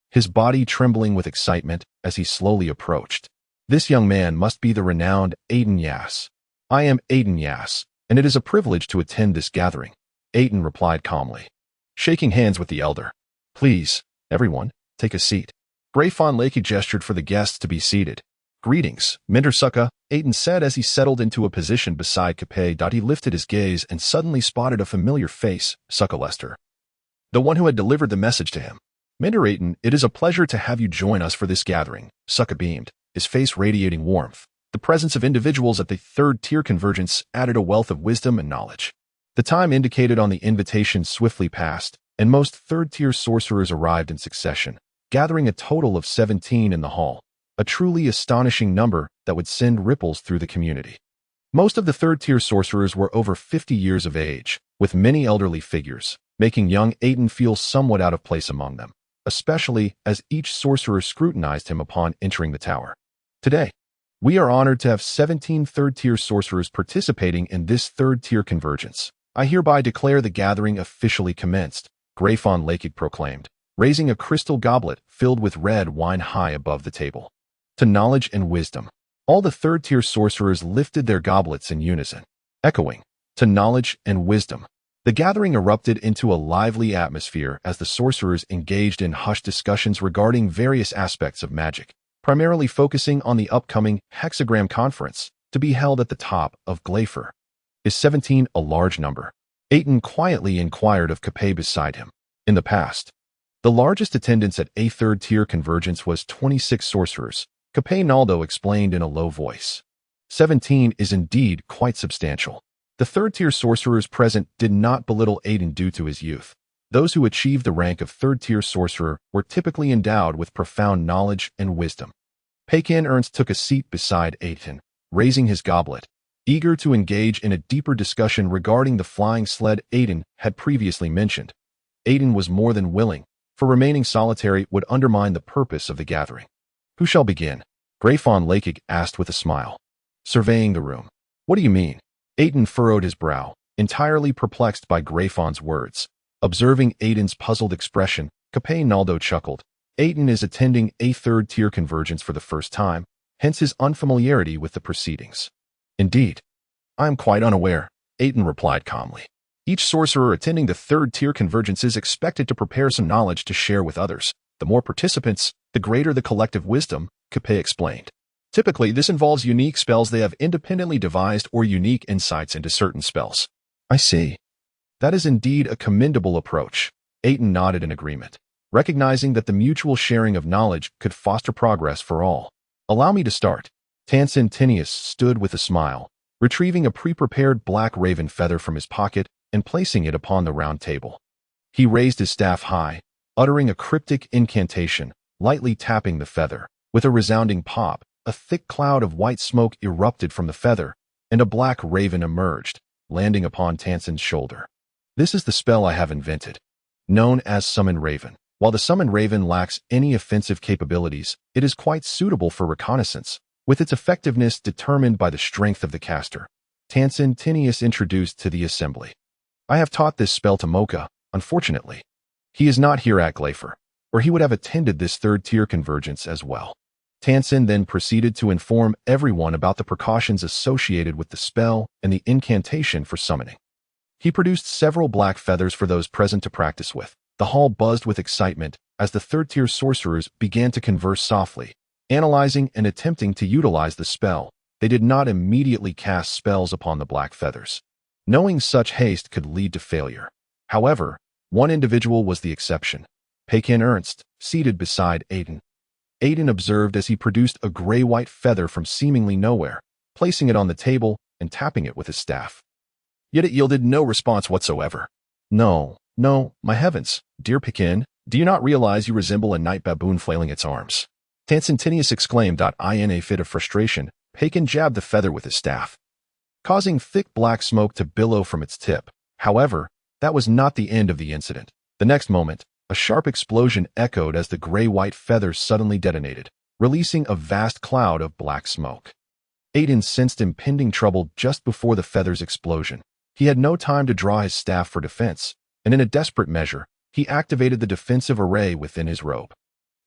his body trembling with excitement as he slowly approached. "This young man must be the renowned Aitin Yas." "I am Aitin Yas, and it is a privilege to attend this gathering," Aitin replied calmly, shaking hands with the elder. "Please, everyone, take a seat." Grayfon Lakey gestured for the guests to be seated. "Greetings, Mindersucka," Aitin said as he settled into a position beside Capet. He lifted his gaze and suddenly spotted a familiar face, Sucka Lester, the one who had delivered the message to him. "Minder Aitin, it is a pleasure to have you join us for this gathering," Sucka beamed, his face radiating warmth. The presence of individuals at the third-tier convergence added a wealth of wisdom and knowledge. The time indicated on the invitation swiftly passed, and most third-tier sorcerers arrived in succession, gathering a total of 17 in the hall, a truly astonishing number that would send ripples through the community. Most of the third-tier sorcerers were over 50 years of age, with many elderly figures, making young Aitin feel somewhat out of place among them, especially as each sorcerer scrutinized him upon entering the tower. "Today, we are honored to have 17 third-tier sorcerers participating in this third-tier convergence. I hereby declare the gathering officially commenced," Grayfon Lakig proclaimed, raising a crystal goblet filled with red wine high above the table. "To knowledge and wisdom." All the third-tier sorcerers lifted their goblets in unison, echoing, "To knowledge and wisdom." The gathering erupted into a lively atmosphere as the sorcerers engaged in hushed discussions regarding various aspects of magic, primarily focusing on the upcoming hexagram conference to be held at the top of Glafer. "Is 17 a large number?" Aitin quietly inquired of Capet beside him. In the past, the largest attendance at a third-tier convergence was 26 sorcerers, Capet Naldo explained in a low voice. 17 is indeed quite substantial. The third-tier sorcerers present did not belittle Aitin due to his youth. Those who achieved the rank of third-tier sorcerer were typically endowed with profound knowledge and wisdom. Pakin Ernst took a seat beside Aitin, raising his goblet, eager to engage in a deeper discussion regarding the flying sled Aitin had previously mentioned. Aitin was more than willing, for remaining solitary would undermine the purpose of the gathering. "Who shall begin?" Grayfon Lakig asked with a smile, surveying the room. "What do you mean?" Aitin furrowed his brow, entirely perplexed by Grayfon's words. Observing Aitin's puzzled expression, Capet Naldo chuckled. "Aitin is attending a third-tier convergence for the first time, hence his unfamiliarity with the proceedings." "Indeed. I am quite unaware," Aitin replied calmly. "Each sorcerer attending the third-tier convergence is expected to prepare some knowledge to share with others. The more participants, the greater the collective wisdom," Capet explained. "Typically, this involves unique spells they have independently devised or unique insights into certain spells." "I see. That is indeed a commendable approach." Aitin nodded in agreement, recognizing that the mutual sharing of knowledge could foster progress for all. "Allow me to start." Tansin Tinius stood with a smile, retrieving a pre-prepared black raven feather from his pocket and placing it upon the round table. He raised his staff high, uttering a cryptic incantation, lightly tapping the feather. With a resounding pop, a thick cloud of white smoke erupted from the feather, and a black raven emerged, landing upon Tansin's shoulder. "This is the spell I have invented, known as Summon Raven. While the Summon Raven lacks any offensive capabilities, it is quite suitable for reconnaissance, with its effectiveness determined by the strength of the caster," Tansin Tinius introduced to the assembly. "I have taught this spell to Mocha, unfortunately. He is not here at Glafer, or he would have attended this third-tier convergence as well." Tansin then proceeded to inform everyone about the precautions associated with the spell and the incantation for summoning. He produced several black feathers for those present to practice with. The hall buzzed with excitement as the third-tier sorcerers began to converse softly, analyzing and attempting to utilize the spell. They did not immediately cast spells upon the black feathers, knowing such haste could lead to failure. However, one individual was the exception. Pakin Ernst, seated beside Aitin. Aitin observed as he produced a gray-white feather from seemingly nowhere, placing it on the table and tapping it with his staff. Yet it yielded no response whatsoever. No, my heavens, dear Pakin, do you not realize you resemble a night baboon flailing its arms?" Tansintinius exclaimed. In a fit of frustration, Pakin jabbed the feather with his staff. causing thick black smoke to billow from its tip. However, that was not the end of the incident. The next moment, a sharp explosion echoed as the gray-white feathers suddenly detonated, releasing a vast cloud of black smoke. Aitin sensed impending trouble just before the feathers' explosion. He had no time to draw his staff for defense, and in a desperate measure, he activated the defensive array within his robe,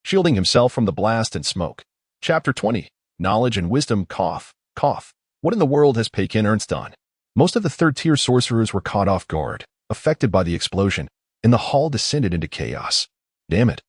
shielding himself from the blast and smoke. Chapter 20. Knowledge and Wisdom. Cough. What in the world has Aitin done? Most of the third-tier sorcerers were caught off guard, affected by the explosion, and the hall descended into chaos. Damn it.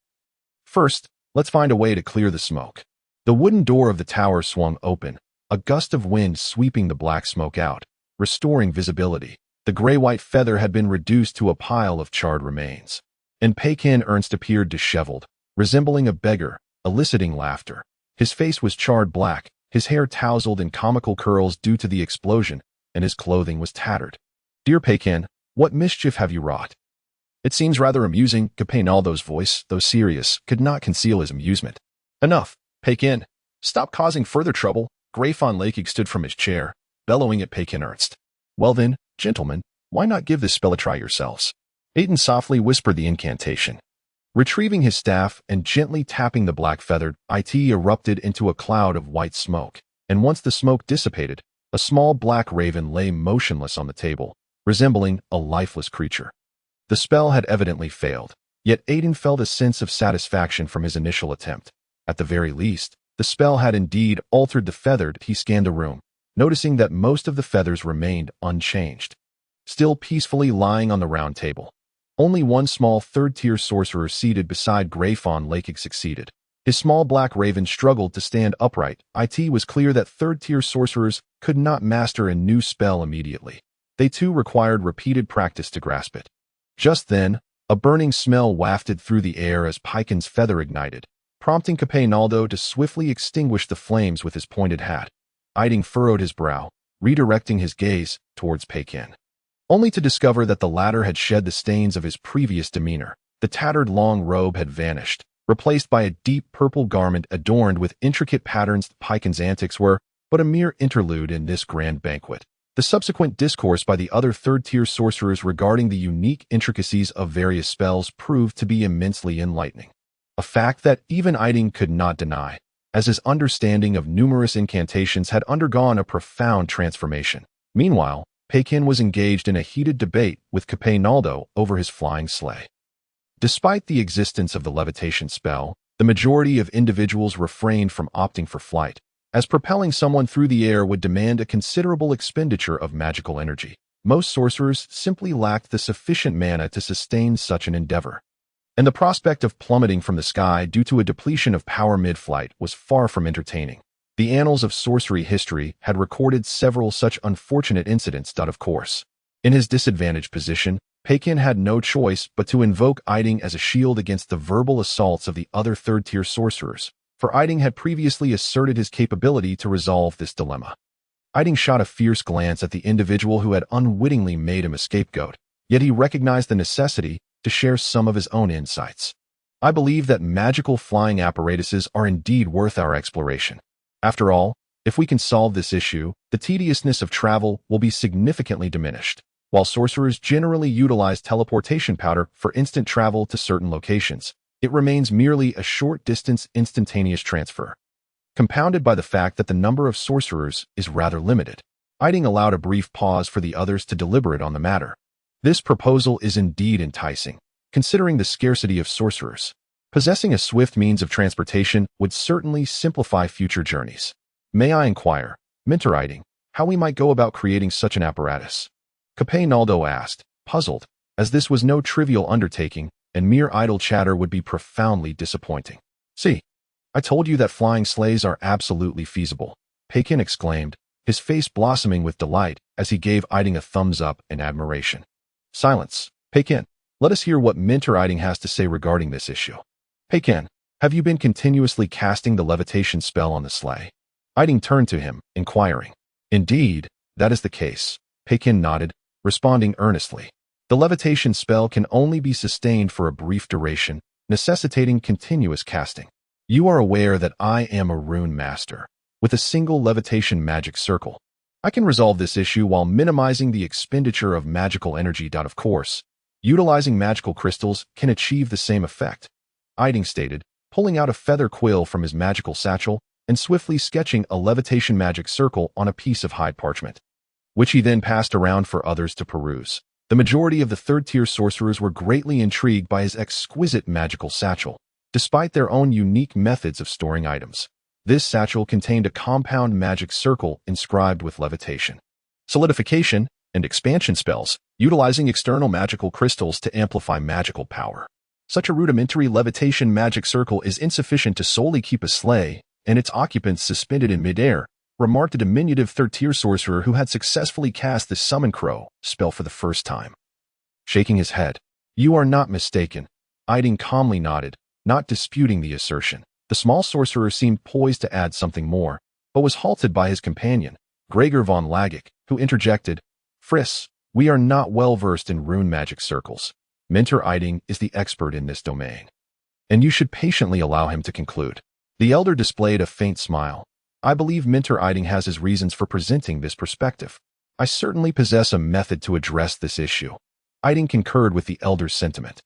First, let's find a way to clear the smoke. The wooden door of the tower swung open, a gust of wind sweeping the black smoke out, restoring visibility. The gray-white feather had been reduced to a pile of charred remains, and Aitin appeared disheveled, resembling a beggar, eliciting laughter. His face was charred black, his hair tousled in comical curls due to the explosion, and his clothing was tattered. Dear Aitin, what mischief have you wrought? It seems rather amusing. Capeinaldo's voice, though serious, could not conceal his amusement. Enough, Aitin. Stop causing further trouble. Grayfon Lakig stood from his chair, bellowing at Aitin. Well then, gentlemen, why not give this spell a try yourselves? Aitin softly whispered the incantation. Retrieving his staff and gently tapping the black-feathered, it erupted into a cloud of white smoke, and once the smoke dissipated, a small black raven lay motionless on the table, resembling a lifeless creature. The spell had evidently failed, yet Aitin felt a sense of satisfaction from his initial attempt. At the very least, the spell had indeed altered the feathered. He scanned the room, noticing that most of the feathers remained unchanged, still peacefully lying on the round table. Only one small third-tier sorcerer seated beside Grayfon Lakig succeeded. His small black raven struggled to stand upright. It was clear that third-tier sorcerers could not master a new spell immediately. They too required repeated practice to grasp it. Just then, a burning smell wafted through the air as Aitin's feather ignited, prompting Capeinaldo to swiftly extinguish the flames with his pointed hat. Aitin furrowed his brow, redirecting his gaze towards Aitin, only to discover that the latter had shed the stains of his previous demeanor. The tattered long robe had vanished, replaced by a deep purple garment adorned with intricate patterns. Aitin's antics were but a mere interlude in this grand banquet. The subsequent discourse by the other third-tier sorcerers regarding the unique intricacies of various spells proved to be immensely enlightening, a fact that even Aitin could not deny, as his understanding of numerous incantations had undergone a profound transformation. Meanwhile, Aitin was engaged in a heated debate with Capeinaldo over his flying sleigh. Despite the existence of the levitation spell, the majority of individuals refrained from opting for flight, as propelling someone through the air would demand a considerable expenditure of magical energy. Most sorcerers simply lacked the sufficient mana to sustain such an endeavor, and the prospect of plummeting from the sky due to a depletion of power mid-flight was far from entertaining. The annals of sorcery history had recorded several such unfortunate incidents. Of course, in his disadvantaged position, Aitin had no choice but to invoke Aitin as a shield against the verbal assaults of the other third-tier sorcerers, for Aitin had previously asserted his capability to resolve this dilemma. Aitin shot a fierce glance at the individual who had unwittingly made him a scapegoat, yet he recognized the necessity to share some of his own insights. I believe that magical flying apparatuses are indeed worth our exploration. After all, if we can solve this issue, the tediousness of travel will be significantly diminished. While sorcerers generally utilize teleportation powder for instant travel to certain locations, it remains merely a short-distance instantaneous transfer, compounded by the fact that the number of sorcerers is rather limited. Aitin allowed a brief pause for the others to deliberate on the matter. This proposal is indeed enticing, considering the scarcity of sorcerers. Possessing a swift means of transportation would certainly simplify future journeys. May I inquire, Mentor Aitin, how we might go about creating such an apparatus? Capeinaldo asked, puzzled, as this was no trivial undertaking, and mere idle chatter would be profoundly disappointing. See, I told you that flying sleighs are absolutely feasible, Aitin exclaimed, his face blossoming with delight as he gave Aitin a thumbs up in admiration. Silence, Aitin. Let us hear what Mentor Aitin has to say regarding this issue. Aitin, have you been continuously casting the levitation spell on the sleigh? Aitin turned to him, inquiring. Indeed, that is the case. Aitin nodded, responding earnestly. The levitation spell can only be sustained for a brief duration, necessitating continuous casting. You are aware that I am a rune master, with a single levitation magic circle. I can resolve this issue while minimizing the expenditure of magical energy. Of course, utilizing magical crystals can achieve the same effect, Aitin stated, pulling out a feather quill from his magical satchel and swiftly sketching a levitation magic circle on a piece of hide parchment, which he then passed around for others to peruse. The majority of the third-tier sorcerers were greatly intrigued by his exquisite magical satchel, despite their own unique methods of storing items. This satchel contained a compound magic circle inscribed with levitation, solidification, and expansion spells, utilizing external magical crystals to amplify magical power. Such a rudimentary levitation magic circle is insufficient to solely keep a sleigh and its occupants suspended in midair, remarked a diminutive third-tier sorcerer who had successfully cast the Summon Crow spell for the first time. Shaking his head, "You are not mistaken," Aitin calmly nodded, not disputing the assertion. The small sorcerer seemed poised to add something more, but was halted by his companion, Gregor von Lagic, who interjected, "Friss, we are not well versed in rune magic circles. Mentor Aitin is the expert in this domain, and you should patiently allow him to conclude." The elder displayed a faint smile. "I believe Mentor Aitin has his reasons for presenting this perspective. I certainly possess a method to address this issue." Aitin concurred with the elder's sentiment,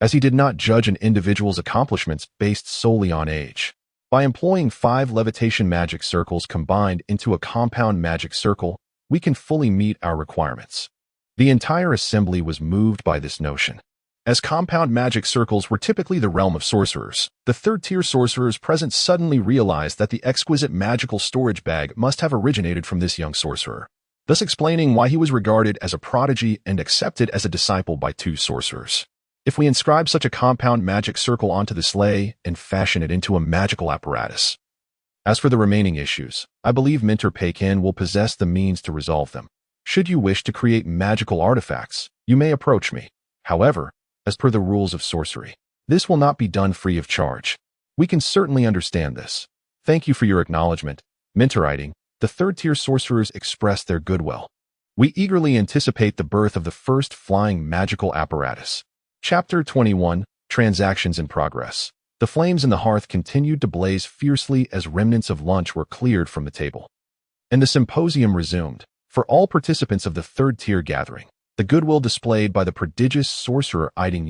as he did not judge an individual's accomplishments based solely on age. By employing 5 levitation magic circles combined into a compound magic circle, we can fully meet our requirements. The entire assembly was moved by this notion. As compound magic circles were typically the realm of sorcerers, the third-tier sorcerers present suddenly realized that the exquisite magical storage bag must have originated from this young sorcerer, thus explaining why he was regarded as a prodigy and accepted as a disciple by 2 sorcerers. If we inscribe such a compound magic circle onto the sleigh and fashion it into a magical apparatus. As for the remaining issues, I believe Mentor Aitin will possess the means to resolve them. Should you wish to create magical artifacts, you may approach me. However, as per the rules of sorcery, this will not be done free of charge. We can certainly understand this. Thank you for your acknowledgement, Mentor Aitin. The third-tier sorcerers expressed their goodwill. We eagerly anticipate the birth of the first flying magical apparatus. Chapter 21, Transactions in Progress. The flames in the hearth continued to blaze fiercely as remnants of lunch were cleared from the table, and the symposium resumed. For all participants of the third-tier gathering, the goodwill displayed by the prodigious sorcerer Aitin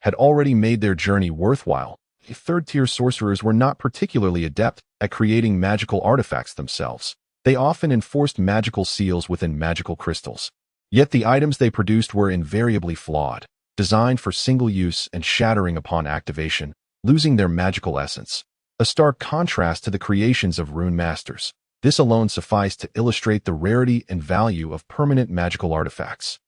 had already made their journey worthwhile. The third-tier sorcerers were not particularly adept at creating magical artifacts themselves. They often enforced magical seals within magical crystals. Yet the items they produced were invariably flawed, designed for single use and shattering upon activation, losing their magical essence. A stark contrast to the creations of rune masters. This alone sufficed to illustrate the rarity and value of permanent magical artifacts,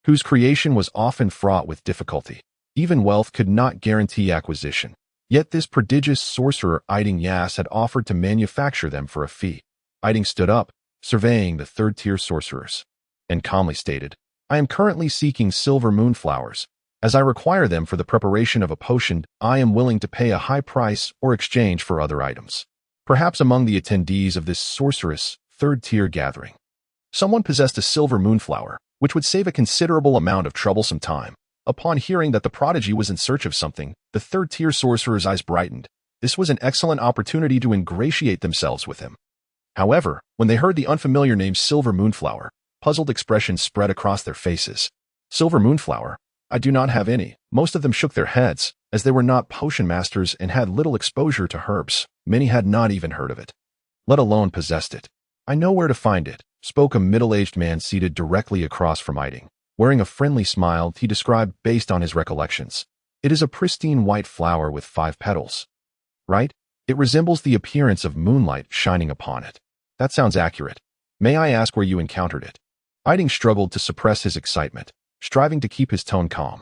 whose creation was often fraught with difficulty. Even wealth could not guarantee acquisition. Yet this prodigious sorcerer Aitin had offered to manufacture them for a fee. Aitin stood up, surveying the third-tier sorcerers, and calmly stated, "I am currently seeking silver moonflowers. As I require them for the preparation of a potion, I am willing to pay a high price or exchange for other items." Perhaps among the attendees of this sorcerous, third-tier gathering, someone possessed a silver moonflower, which would save a considerable amount of troublesome time. Upon hearing that the prodigy was in search of something, the third-tier sorcerer's eyes brightened. This was an excellent opportunity to ingratiate themselves with him. However, when they heard the unfamiliar name Silver Moonflower, puzzled expressions spread across their faces. "Silver Moonflower? I do not have any." Most of them shook their heads, as they were not potion masters and had little exposure to herbs. Many had not even heard of it, let alone possessed it. "I know where to find it," spoke a middle-aged man seated directly across from Aitin. Wearing a friendly smile, he described based on his recollections. "It is a pristine white flower with 5 petals. Right? It resembles the appearance of moonlight shining upon it." "That sounds accurate. May I ask where you encountered it?" Aitin struggled to suppress his excitement, striving to keep his tone calm.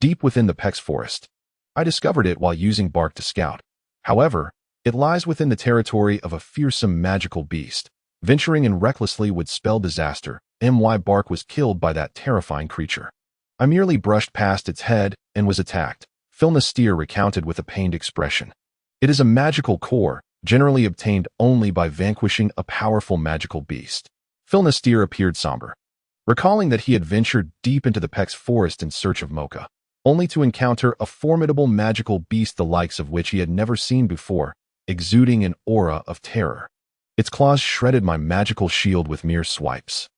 "Deep within the Pex forest. I discovered it while using bark to scout. However, it lies within the territory of a fearsome magical beast. Venturing in recklessly would spell disaster. My bark was killed by that terrifying creature. I merely brushed past its head and was attacked," Filnasteer recounted with a pained expression. "It is a magical core, generally obtained only by vanquishing a powerful magical beast." Filnasteer appeared somber, recalling that he had ventured deep into the Pex forest in search of Mocha, only to encounter a formidable magical beast the likes of which he had never seen before, exuding an aura of terror. Its claws shredded my magical shield with mere swipes.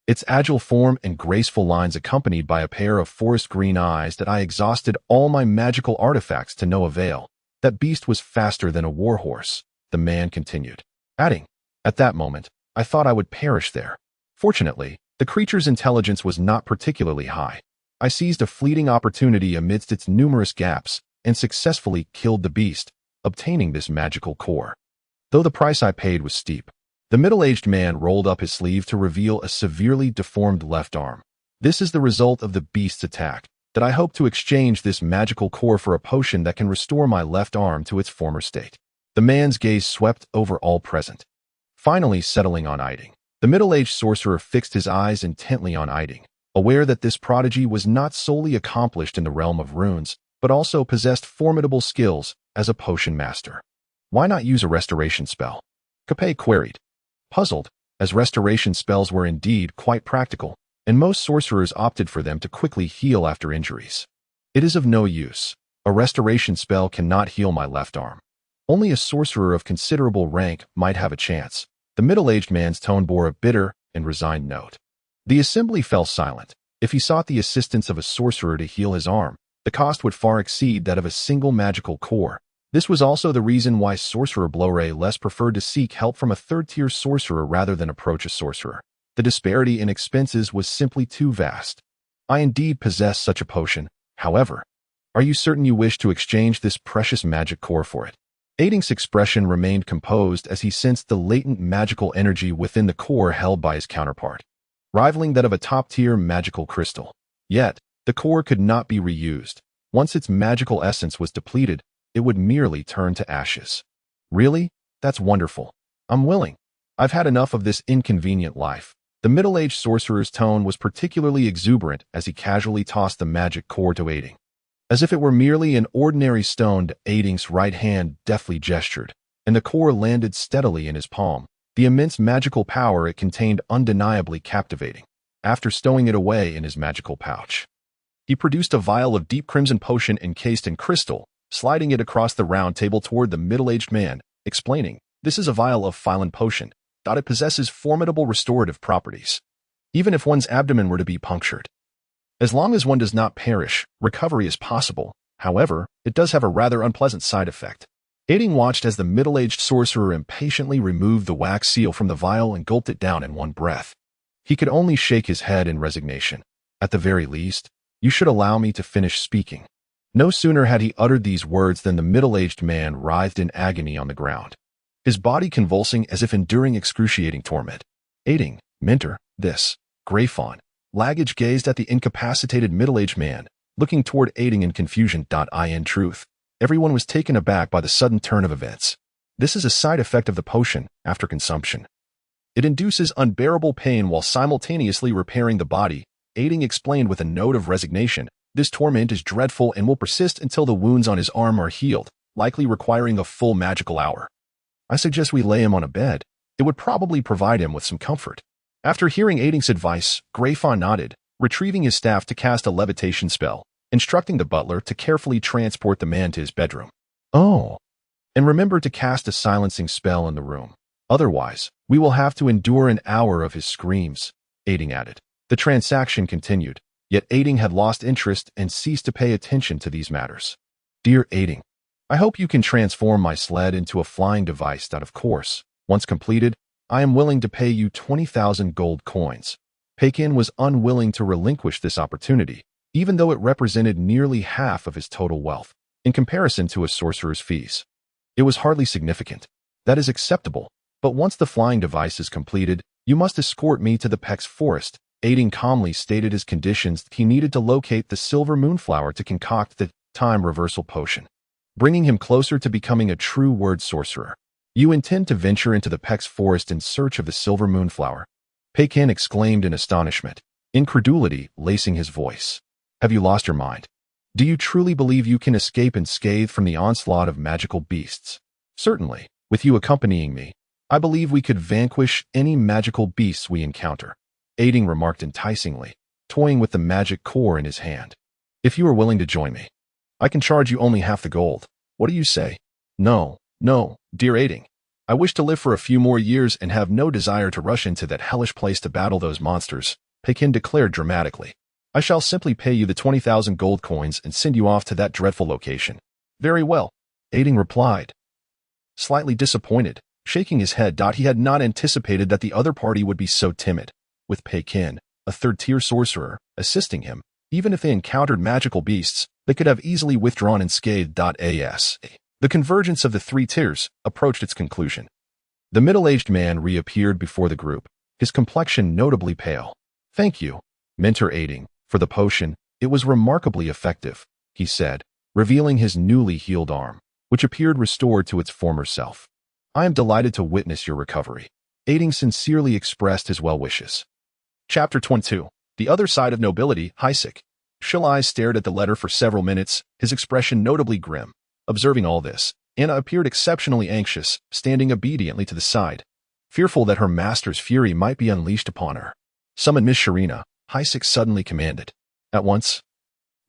Its agile form and graceful lines accompanied by a pair of forest green eyes that I exhausted all my magical artifacts to no avail. That beast was faster than a warhorse, the man continued, adding, at that moment, I thought I would perish there. Fortunately, the creature's intelligence was not particularly high. I seized a fleeting opportunity amidst its numerous gaps and successfully killed the beast, obtaining this magical core. Though the price I paid was steep, the middle-aged man rolled up his sleeve to reveal a severely deformed left arm. This is the result of the beast's attack, that I hope to exchange this magical core for a potion that can restore my left arm to its former state. The man's gaze swept over all present, finally settling on Aitin. The middle-aged sorcerer fixed his eyes intently on Aitin, aware that this prodigy was not solely accomplished in the realm of runes, but also possessed formidable skills as a potion master. Why not use a restoration spell? Capet queried, puzzled, as restoration spells were indeed quite practical, and most sorcerers opted for them to quickly heal after injuries. It is of no use. A restoration spell cannot heal my left arm. Only a sorcerer of considerable rank might have a chance. The middle-aged man's tone bore a bitter and resigned note. The assembly fell silent. If he sought the assistance of a sorcerer to heal his arm, the cost would far exceed that of a single magical core. This was also the reason why Sorcerer Blore preferred to seek help from a third-tier sorcerer rather than approach a sorcerer. The disparity in expenses was simply too vast. I indeed possess such a potion, however. Are you certain you wish to exchange this precious magic core for it? Aitin's expression remained composed as he sensed the latent magical energy within the core held by his counterpart, rivaling that of a top-tier magical crystal. Yet, the core could not be reused. Once its magical essence was depleted, it would merely turn to ashes. Really? That's wonderful. I'm willing. I've had enough of this inconvenient life. The middle-aged sorcerer's tone was particularly exuberant as he casually tossed the magic core to Aitin. As if it were merely an ordinary stone, Aitin's right hand deftly gestured, and the core landed steadily in his palm. The immense magical power it contained undeniably captivating. After stowing it away in his magical pouch, he produced a vial of deep crimson potion encased in crystal, sliding it across the round table toward the middle-aged man, explaining, this is a vial of Phylan potion. It possesses formidable restorative properties, even if one's abdomen were to be punctured. As long as one does not perish, recovery is possible. However, it does have a rather unpleasant side effect. Aitin watched as the middle-aged sorcerer impatiently removed the wax seal from the vial and gulped it down in one breath. He could only shake his head in resignation. At the very least, you should allow me to finish speaking. No sooner had he uttered these words than the middle-aged man writhed in agony on the ground, his body convulsing as if enduring excruciating torment. Aitin, mentor, this, Grey Fawn. Laggage gazed at the incapacitated middle-aged man, looking toward Aitin in confusion. In truth, everyone was taken aback by the sudden turn of events. This is a side effect of the potion after consumption. It induces unbearable pain while simultaneously repairing the body, Aitin explained with a note of resignation. This torment is dreadful and will persist until the wounds on his arm are healed, likely requiring a full magical hour. I suggest we lay him on a bed. It would probably provide him with some comfort. After hearing Aitin's advice, Grey Fawn nodded, retrieving his staff to cast a levitation spell, instructing the butler to carefully transport the man to his bedroom. Oh, and remember to cast a silencing spell in the room. Otherwise, we will have to endure an hour of his screams, Aitin added. The transaction continued, yet Aitin had lost interest and ceased to pay attention to these matters. Dear Aitin, I hope you can transform my sled into a flying device that, of course, once completed, I am willing to pay you 20,000 gold coins. Aitin was unwilling to relinquish this opportunity, even though it represented nearly half of his total wealth, in comparison to a sorcerer's fees. It was hardly significant. That is acceptable, but once the flying device is completed, you must escort me to the Peck's forest. Aitin calmly stated his conditions. He needed to locate the silver moonflower to concoct the time reversal potion, bringing him closer to becoming a true word sorcerer. You intend to venture into the Peck's forest in search of the silver moonflower? Aitin exclaimed in astonishment, incredulity lacing his voice. Have you lost your mind? Do you truly believe you can escape unscathed from the onslaught of magical beasts? Certainly, with you accompanying me, I believe we could vanquish any magical beasts we encounter, Aitin remarked enticingly, toying with the magic core in his hand. If you are willing to join me, I can charge you only half the gold. What do you say? No, dear Aitin. I wish to live for a few more years and have no desire to rush into that hellish place to battle those monsters, Aitin declared dramatically. I shall simply pay you the 20,000 gold coins and send you off to that dreadful location. Very well, Aitin replied, slightly disappointed, shaking his head. He had not anticipated that the other party would be so timid, with Aitin, a third-tier sorcerer, assisting him. Even if they encountered magical beasts, they could have easily withdrawn unscathed. As the convergence of the three tiers approached its conclusion, the middle-aged man reappeared before the group, his complexion notably pale. Thank you, Mentor Aitin, for the potion. It was remarkably effective, he said, revealing his newly healed arm, which appeared restored to its former self. I am delighted to witness your recovery. Aitin sincerely expressed his well wishes. Chapter 22. The Other Side of Nobility. Aitin. Shell eyes stared at the letter for several minutes, his expression notably grim. Observing all this, Anna appeared exceptionally anxious, standing obediently to the side, fearful that her master's fury might be unleashed upon her. Summon Miss Sharina, Aitin suddenly commanded. At once.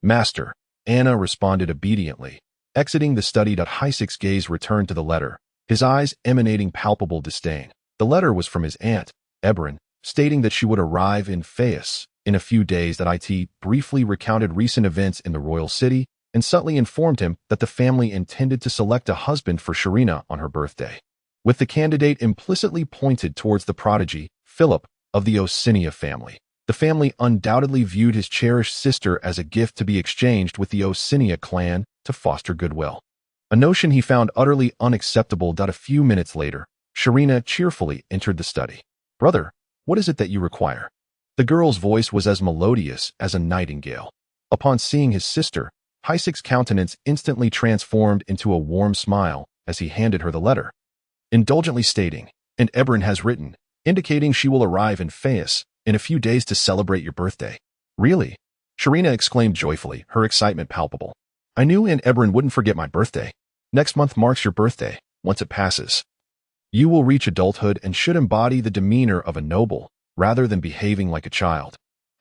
Master, Anna responded obediently. Exiting the study. Aitin's gaze returned to the letter, his eyes emanating palpable disdain. The letter was from his aunt, Eberyn, stating that she would arrive in Fayus in a few days. It briefly recounted recent events in the royal city and subtly informed him that the family intended to select a husband for Sharina on her birthday. With the candidate implicitly pointed towards the prodigy, Philip, of the Osinia family. The family undoubtedly viewed his cherished sister as a gift to be exchanged with the Osinia clan to foster goodwill. A notion he found utterly unacceptable. A few minutes later, Sharina cheerfully entered the study. Brother, what is it that you require? The girl's voice was as melodious as a nightingale. Upon seeing his sister, Aitin's countenance instantly transformed into a warm smile as he handed her the letter, indulgently stating, and Eberyn has written, indicating she will arrive in Fayus in a few days to celebrate your birthday. Really? Sharina exclaimed joyfully, her excitement palpable. I knew Aunt Eberyn wouldn't forget my birthday. Next month marks your birthday. Once it passes, you will reach adulthood and should embody the demeanor of a noble, rather than behaving like a child.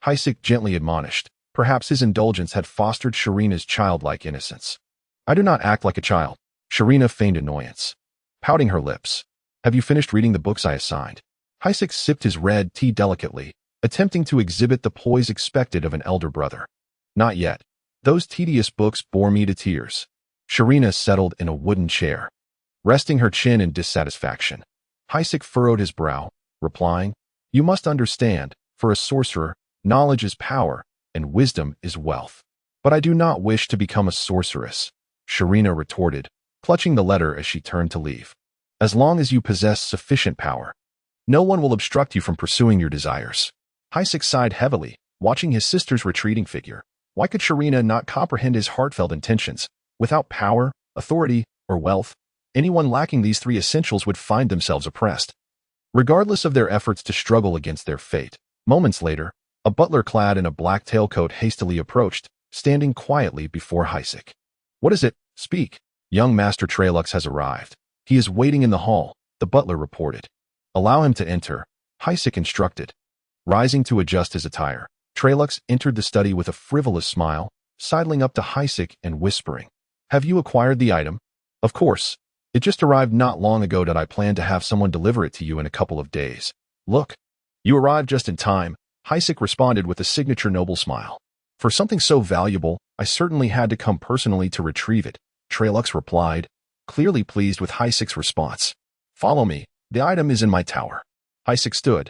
Aitin gently admonished. Perhaps his indulgence had fostered Sharina's childlike innocence. I do not act like a child. Sharina feigned annoyance, pouting her lips. Have you finished reading the books I assigned? Aitin sipped his red tea delicately, attempting to exhibit the poise expected of an elder brother. Not yet. Those tedious books bore me to tears. Sharina settled in a wooden chair, resting her chin in dissatisfaction. Aitin furrowed his brow, replying, You must understand, for a sorcerer, knowledge is power, and wisdom is wealth. But I do not wish to become a sorceress, Sharina retorted, clutching the letter as she turned to leave. As long as you possess sufficient power, no one will obstruct you from pursuing your desires. Aitin sighed heavily, watching his sister's retreating figure. Why could Sharina not comprehend his heartfelt intentions? Without power, authority, or wealth, anyone lacking these three essentials would find themselves oppressed, regardless of their efforts to struggle against their fate. Moments later, a butler clad in a black tailcoat hastily approached, standing quietly before Aitin. What is it? Speak. Young Master Trelux has arrived. He is waiting in the hall, the butler reported. Allow him to enter, Aitin instructed. Rising to adjust his attire, Trelux entered the study with a frivolous smile, sidling up to Aitin and whispering, Have you acquired the item? Of course. It just arrived not long ago. I plan to have someone deliver it to you in a couple of days. Look. You arrived just in time, Aitin responded with a signature noble smile. For something so valuable, I certainly had to come personally to retrieve it, Trelux replied, clearly pleased with Aitin's response. Follow me, the item is in my tower. Aitin stood,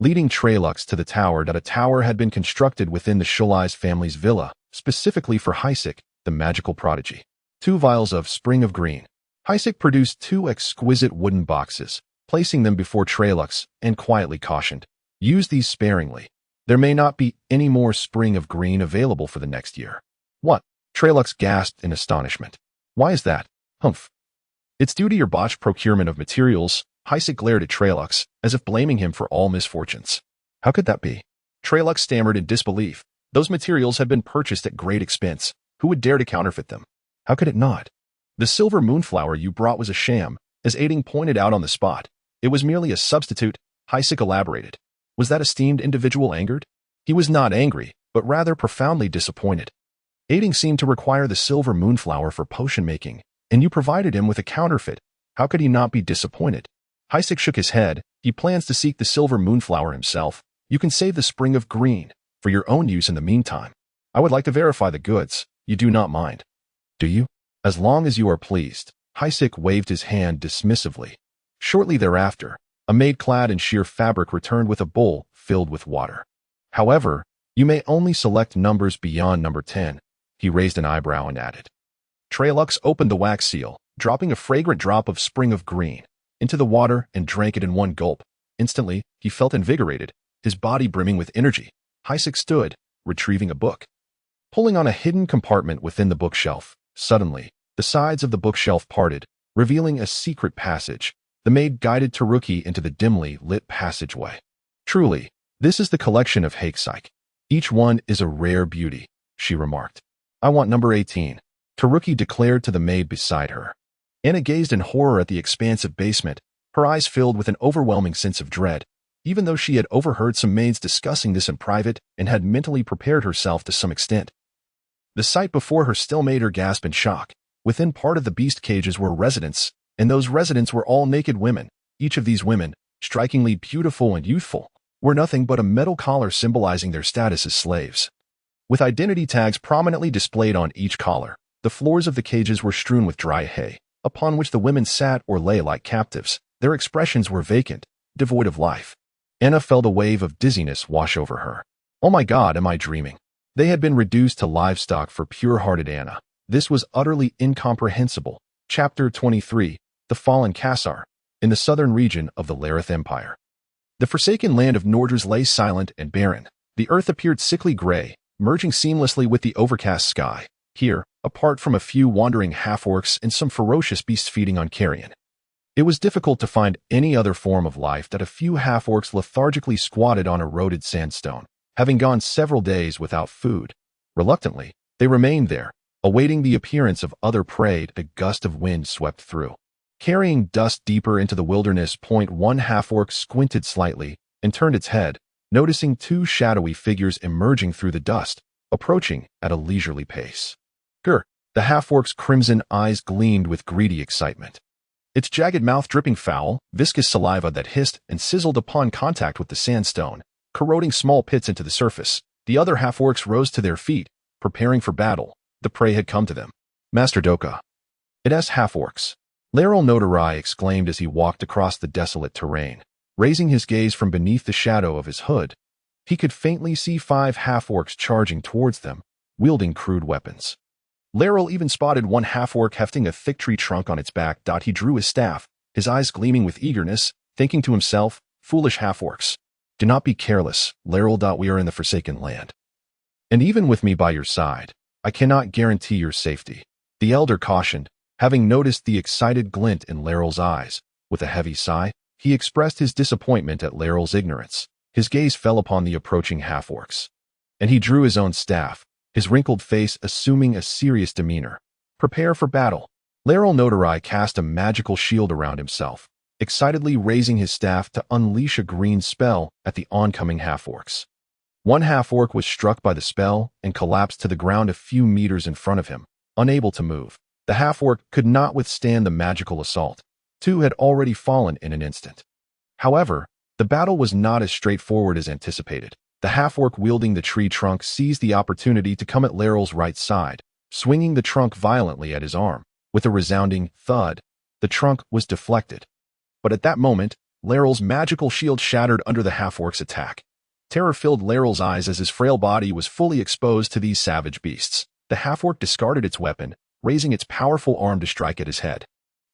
leading Trelux to the tower. A tower had been constructed within the Shulai's family's villa, specifically for Aitin, the magical prodigy. 2 vials of Spring of Green. Aitin produced 2 exquisite wooden boxes, placing them before Trelux, and quietly cautioned, Use these sparingly. There may not be any more Spring of Green available for the next year. What? Trelux gasped in astonishment. Why is that? Humph. It's due to your botched procurement of materials. Aitin glared at Trelux, as if blaming him for all misfortunes. How could that be? Trelux stammered in disbelief. Those materials had been purchased at great expense. Who would dare to counterfeit them? How could it not? The silver moonflower you brought was a sham, as Aitin pointed out on the spot. It was merely a substitute, Aitin elaborated. Was that esteemed individual angered? He was not angry, but rather profoundly disappointed. Aitin seemed to require the silver moonflower for potion making, and you provided him with a counterfeit. How could he not be disappointed? Heisik shook his head. He plans to seek the silver moonflower himself. You can save the spring of green for your own use in the meantime. I would like to verify the goods. You do not mind, do you? As long as you are pleased. Heisik waved his hand dismissively. Shortly thereafter, a maid clad in sheer fabric returned with a bowl filled with water. However, you may only select numbers beyond number 10. He raised an eyebrow and added. Trelux opened the wax seal, dropping a fragrant drop of spring of green into the water and drank it in one gulp. Instantly, he felt invigorated, his body brimming with energy. Heisik stood, retrieving a book. Pulling on a hidden compartment within the bookshelf, suddenly, the sides of the bookshelf parted, revealing a secret passage. The maid guided Taruki into the dimly lit passageway. Truly, this is the collection of Heisik. Each one is a rare beauty, she remarked. I want number 18, Taruki declared to the maid beside her. Anna gazed in horror at the expansive basement, her eyes filled with an overwhelming sense of dread, even though she had overheard some maids discussing this in private and had mentally prepared herself to some extent. The sight before her still made her gasp in shock. Within part of the beast cages were residents, and those residents were all naked women. Each of these women, strikingly beautiful and youthful, were nothing but a metal collar symbolizing their status as slaves. With identity tags prominently displayed on each collar, the floors of the cages were strewn with dry hay, upon which the women sat or lay like captives. Their expressions were vacant, devoid of life. Anna felt a wave of dizziness wash over her. Oh my God, am I dreaming? They had been reduced to livestock for pure-hearted Anna. This was utterly incomprehensible. Chapter 23, The Fallen Cassar, in the southern region of the Lareth Empire. The forsaken land of Nordres lay silent and barren. The earth appeared sickly gray, merging seamlessly with the overcast sky. Here, apart from a few wandering half-orcs and some ferocious beasts feeding on carrion, it was difficult to find any other form of life that a few half-orcs lethargically squatted on eroded sandstone. Having gone several days without food, reluctantly, they remained there, awaiting the appearance of other prey. A gust of wind swept through, carrying dust deeper into the wilderness. One half-orc squinted slightly and turned its head, noticing two shadowy figures emerging through the dust, approaching at a leisurely pace. Grr! The half-orc's crimson eyes gleamed with greedy excitement. Its jagged mouth dripping foul, viscous saliva that hissed and sizzled upon contact with the sandstone, corroding small pits into the surface. The other half-orcs rose to their feet, preparing for battle. The prey had come to them. Master Doka. It has half-orcs. Laeral Notarai exclaimed as he walked across the desolate terrain. Raising his gaze from beneath the shadow of his hood, he could faintly see 5 half-orcs charging towards them, wielding crude weapons. Laeral even spotted one half-orc hefting a thick tree trunk on its back. He drew his staff, his eyes gleaming with eagerness, thinking to himself, foolish half-orcs. Do not be careless, Laeral. We are in the Forsaken Land. And even with me by your side, I cannot guarantee your safety. The elder cautioned, having noticed the excited glint in Laeral's eyes. With a heavy sigh, he expressed his disappointment at Laeral's ignorance. His gaze fell upon the approaching half-orcs, and he drew his own staff, his wrinkled face assuming a serious demeanor. Prepare for battle. Laeral Notarai cast a magical shield around himself, excitedly raising his staff to unleash a green spell at the oncoming half-orcs. One half-orc was struck by the spell and collapsed to the ground a few meters in front of him, unable to move. The half-orc could not withstand the magical assault. 2 had already fallen in an instant. However, the battle was not as straightforward as anticipated. The half-orc wielding the tree trunk seized the opportunity to come at Laeral's right side, swinging the trunk violently at his arm. With a resounding thud, the trunk was deflected. But at that moment, Laeral's magical shield shattered under the half-orc's attack. Terror filled Laeral's eyes as his frail body was fully exposed to these savage beasts. The half-orc discarded its weapon, raising its powerful arm to strike at his head.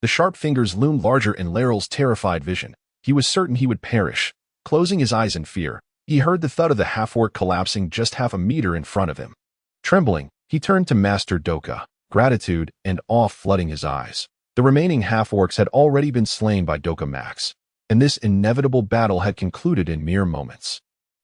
The sharp fingers loomed larger in Laeral's terrified vision. He was certain he would perish. Closing his eyes in fear, he heard the thud of the half-orc collapsing just half a meter in front of him. Trembling, he turned to Master Doka, gratitude and awe flooding his eyes. The remaining half-orcs had already been slain by Doka Max, and this inevitable battle had concluded in mere moments.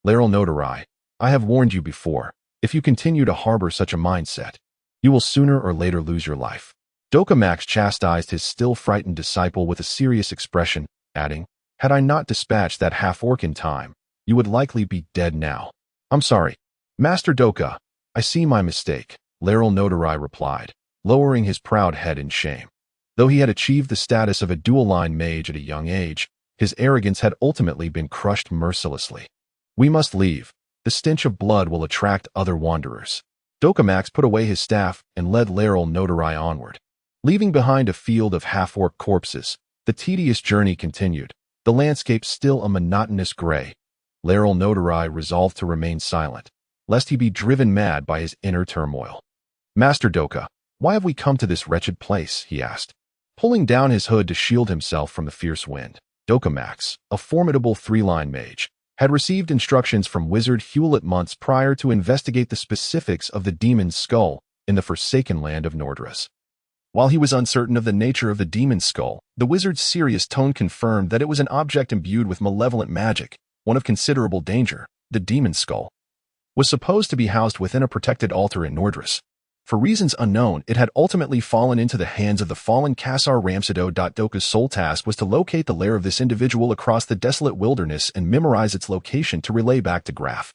Laeral Notarai, I have warned you before. If you continue to harbor such a mindset, you will sooner or later lose your life. Doka Max chastised his still frightened disciple with a serious expression, adding, had I not dispatched that half-orc in time, you would likely be dead now. I'm sorry. Master Doka, I see my mistake, Laeral Notarai replied, lowering his proud head in shame. Though he had achieved the status of a dual-line mage at a young age, his arrogance had ultimately been crushed mercilessly. We must leave. The stench of blood will attract other wanderers. Dokamax put away his staff and led Laeral Notarai onward. Leaving behind a field of half-orc corpses, the tedious journey continued, the landscape still a monotonous gray. Laeral Notarai resolved to remain silent, lest he be driven mad by his inner turmoil. "Master Doka, why have we come to this wretched place?" he asked, pulling down his hood to shield himself from the fierce wind. Dokamax, a formidable three-line mage, had received instructions from Wizard Hewlett months prior to investigate the specifics of the demon's skull in the forsaken land of Nordrus. While he was uncertain of the nature of the demon's skull, the wizard's serious tone confirmed that it was an object imbued with malevolent magic, one of considerable danger. The demon's skull was supposed to be housed within a protected altar in Nordrus. For reasons unknown, it had ultimately fallen into the hands of the fallen Kassar Ramsado. Doka's sole task was to locate the lair of this individual across the desolate wilderness and memorize its location to relay back to Graf.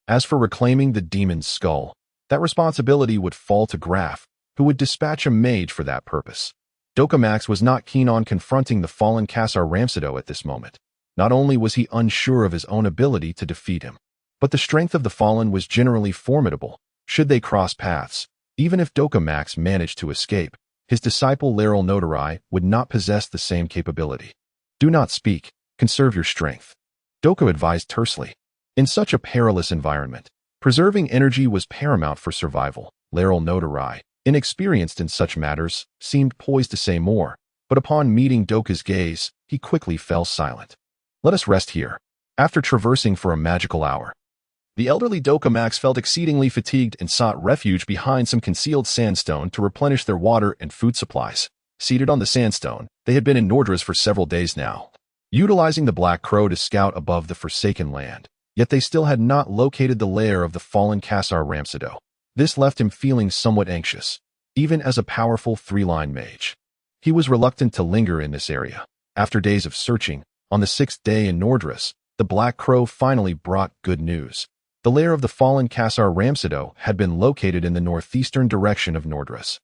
As for reclaiming the demon's skull, that responsibility would fall to Graf, who would dispatch a mage for that purpose. Dokamax was not keen on confronting the fallen Kassar Ramsado at this moment. Not only was he unsure of his own ability to defeat him, but the strength of the fallen was generally formidable. Should they cross paths, even if Dokamax managed to escape, his disciple Laeral Notarai would not possess the same capability. "Do not speak, conserve your strength," Doka advised tersely. In such a perilous environment, preserving energy was paramount for survival. Laeral Notarai, inexperienced in such matters, seemed poised to say more, but upon meeting Doka's gaze, he quickly fell silent. "Let us rest here." After traversing for a magical hour, the elderly Dokamax felt exceedingly fatigued and sought refuge behind some concealed sandstone to replenish their water and food supplies. Seated on the sandstone, they had been in Nordrus for several days now, utilizing the Black Crow to scout above the forsaken land, yet they still had not located the lair of the fallen Kassar Ramsado. This left him feeling somewhat anxious, even as a powerful three-line mage. He was reluctant to linger in this area. After days of searching, on the 6th day in Nordrus, the Black Crow finally brought good news. The lair of the fallen Kassar Ramsado had been located in the northeastern direction of Nordrus.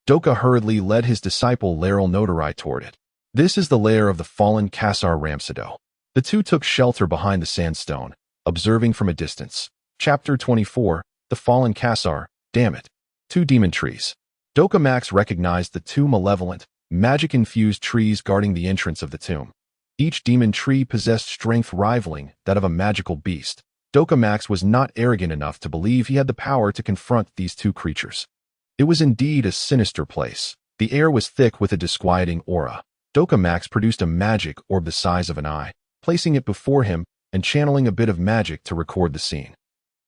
Doka hurriedly led his disciple Laeral Notarai toward it. "This is the lair of the fallen Kassar Ramsado." The two took shelter behind the sandstone, observing from a distance. Chapter 24, The Fallen Kassar, Damn It. Two demon trees. Dokamax recognized the two malevolent, magic-infused trees guarding the entrance of the tomb. Each demon tree possessed strength rivaling that of a magical beast. Dokamax was not arrogant enough to believe he had the power to confront these two creatures. It was indeed a sinister place. The air was thick with a disquieting aura. Dokamax produced a magic orb the size of an eye, placing it before him and channeling a bit of magic to record the scene.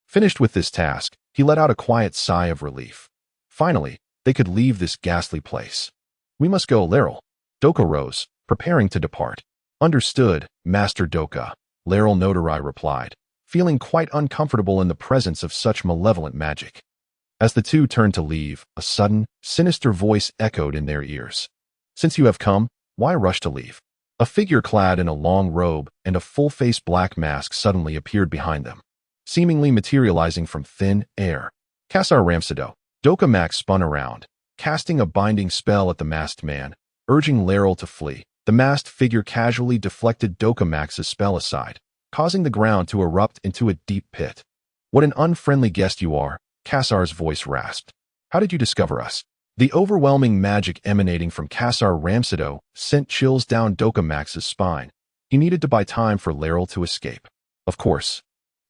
Finished with this task, he let out a quiet sigh of relief. Finally, they could leave this ghastly place. "We must go, Laeral." Doka rose, preparing to depart. "Understood, Master Doka," Laeral Notarai replied, feeling quite uncomfortable in the presence of such malevolent magic. As the two turned to leave, a sudden, sinister voice echoed in their ears. "Since you have come, why rush to leave?" A figure clad in a long robe and a full-face black mask suddenly appeared behind them, seemingly materializing from thin air. "Kassar Ramsado." Dokamax spun around, casting a binding spell at the masked man, urging Laeral to flee. The masked figure casually deflected Dokamax's spell aside, causing the ground to erupt into a deep pit. "What an unfriendly guest you are," Kassar's voice rasped. "How did you discover us?" The overwhelming magic emanating from Kassar Ramsado sent chills down Dokamax's spine. He needed to buy time for Laeral to escape. "Of course.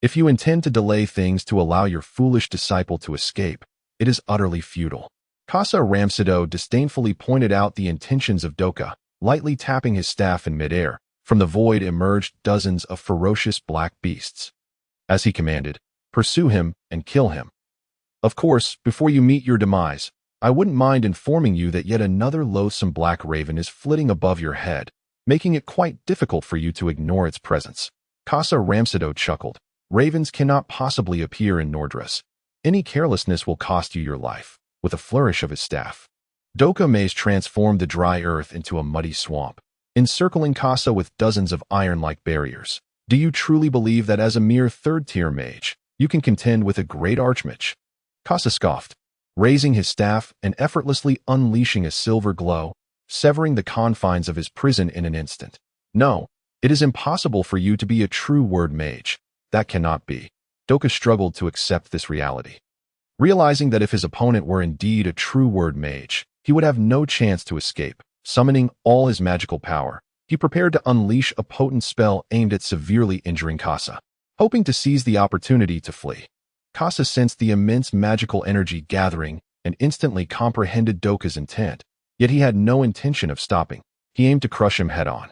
If you intend to delay things to allow your foolish disciple to escape, it is utterly futile." Kassar Ramsado disdainfully pointed out the intentions of Doka, lightly tapping his staff in midair. From the void emerged dozens of ferocious black beasts. As he commanded, "Pursue him and kill him. Of course, before you meet your demise, I wouldn't mind informing you that yet another loathsome black raven is flitting above your head, making it quite difficult for you to ignore its presence." Kassar Ramsado chuckled. "Ravens cannot possibly appear in Nordrus. Any carelessness will cost you your life." With a flourish of his staff, Doka Maze transformed the dry earth into a muddy swamp, encircling Kassa with dozens of iron-like barriers. "Do you truly believe that as a mere third-tier mage, you can contend with a great archmage?" Kassa scoffed, raising his staff and effortlessly unleashing a silver glow. severing the confines of his prison in an instant. No, it is impossible for you to be a true word mage. That cannot be. Doka struggled to accept this reality. Realizing that if his opponent were indeed a true word mage, he would have no chance to escape. Summoning all his magical power, he prepared to unleash a potent spell aimed at severely injuring Kasa. Hoping to seize the opportunity to flee, Kasa sensed the immense magical energy gathering and instantly comprehended Doka's intent. Yet he had no intention of stopping. He aimed to crush him head-on,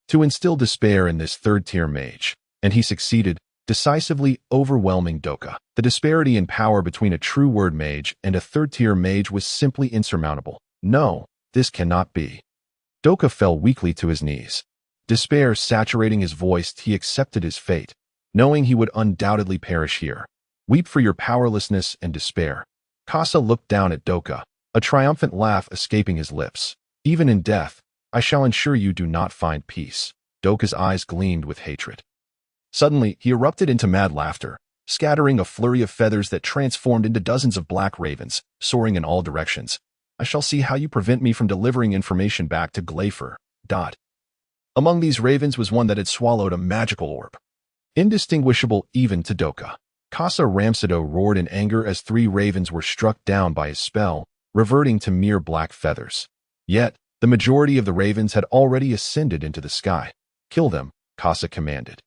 to instill despair in this third-tier mage, and he succeeded, decisively overwhelming Doka. The disparity in power between a true word mage and a third-tier mage was simply insurmountable. No, this cannot be. Doka fell weakly to his knees. Despair saturating his voice, he accepted his fate, knowing he would undoubtedly perish here. Weep for your powerlessness and despair. Kasa looked down at Doka, a triumphant laugh escaping his lips. Even in death, I shall ensure you do not find peace. Doka's eyes gleamed with hatred. Suddenly, he erupted into mad laughter, scattering a flurry of feathers that transformed into dozens of black ravens, soaring in all directions. I shall see how you prevent me from delivering information back to Gleifer. Among these ravens was one that had swallowed a magical orb, indistinguishable even to Doka. Kasa Ramsado roared in anger as 3 ravens were struck down by his spell, reverting to mere black feathers. Yet, the majority of the ravens had already ascended into the sky. Kill them, Kasa commanded,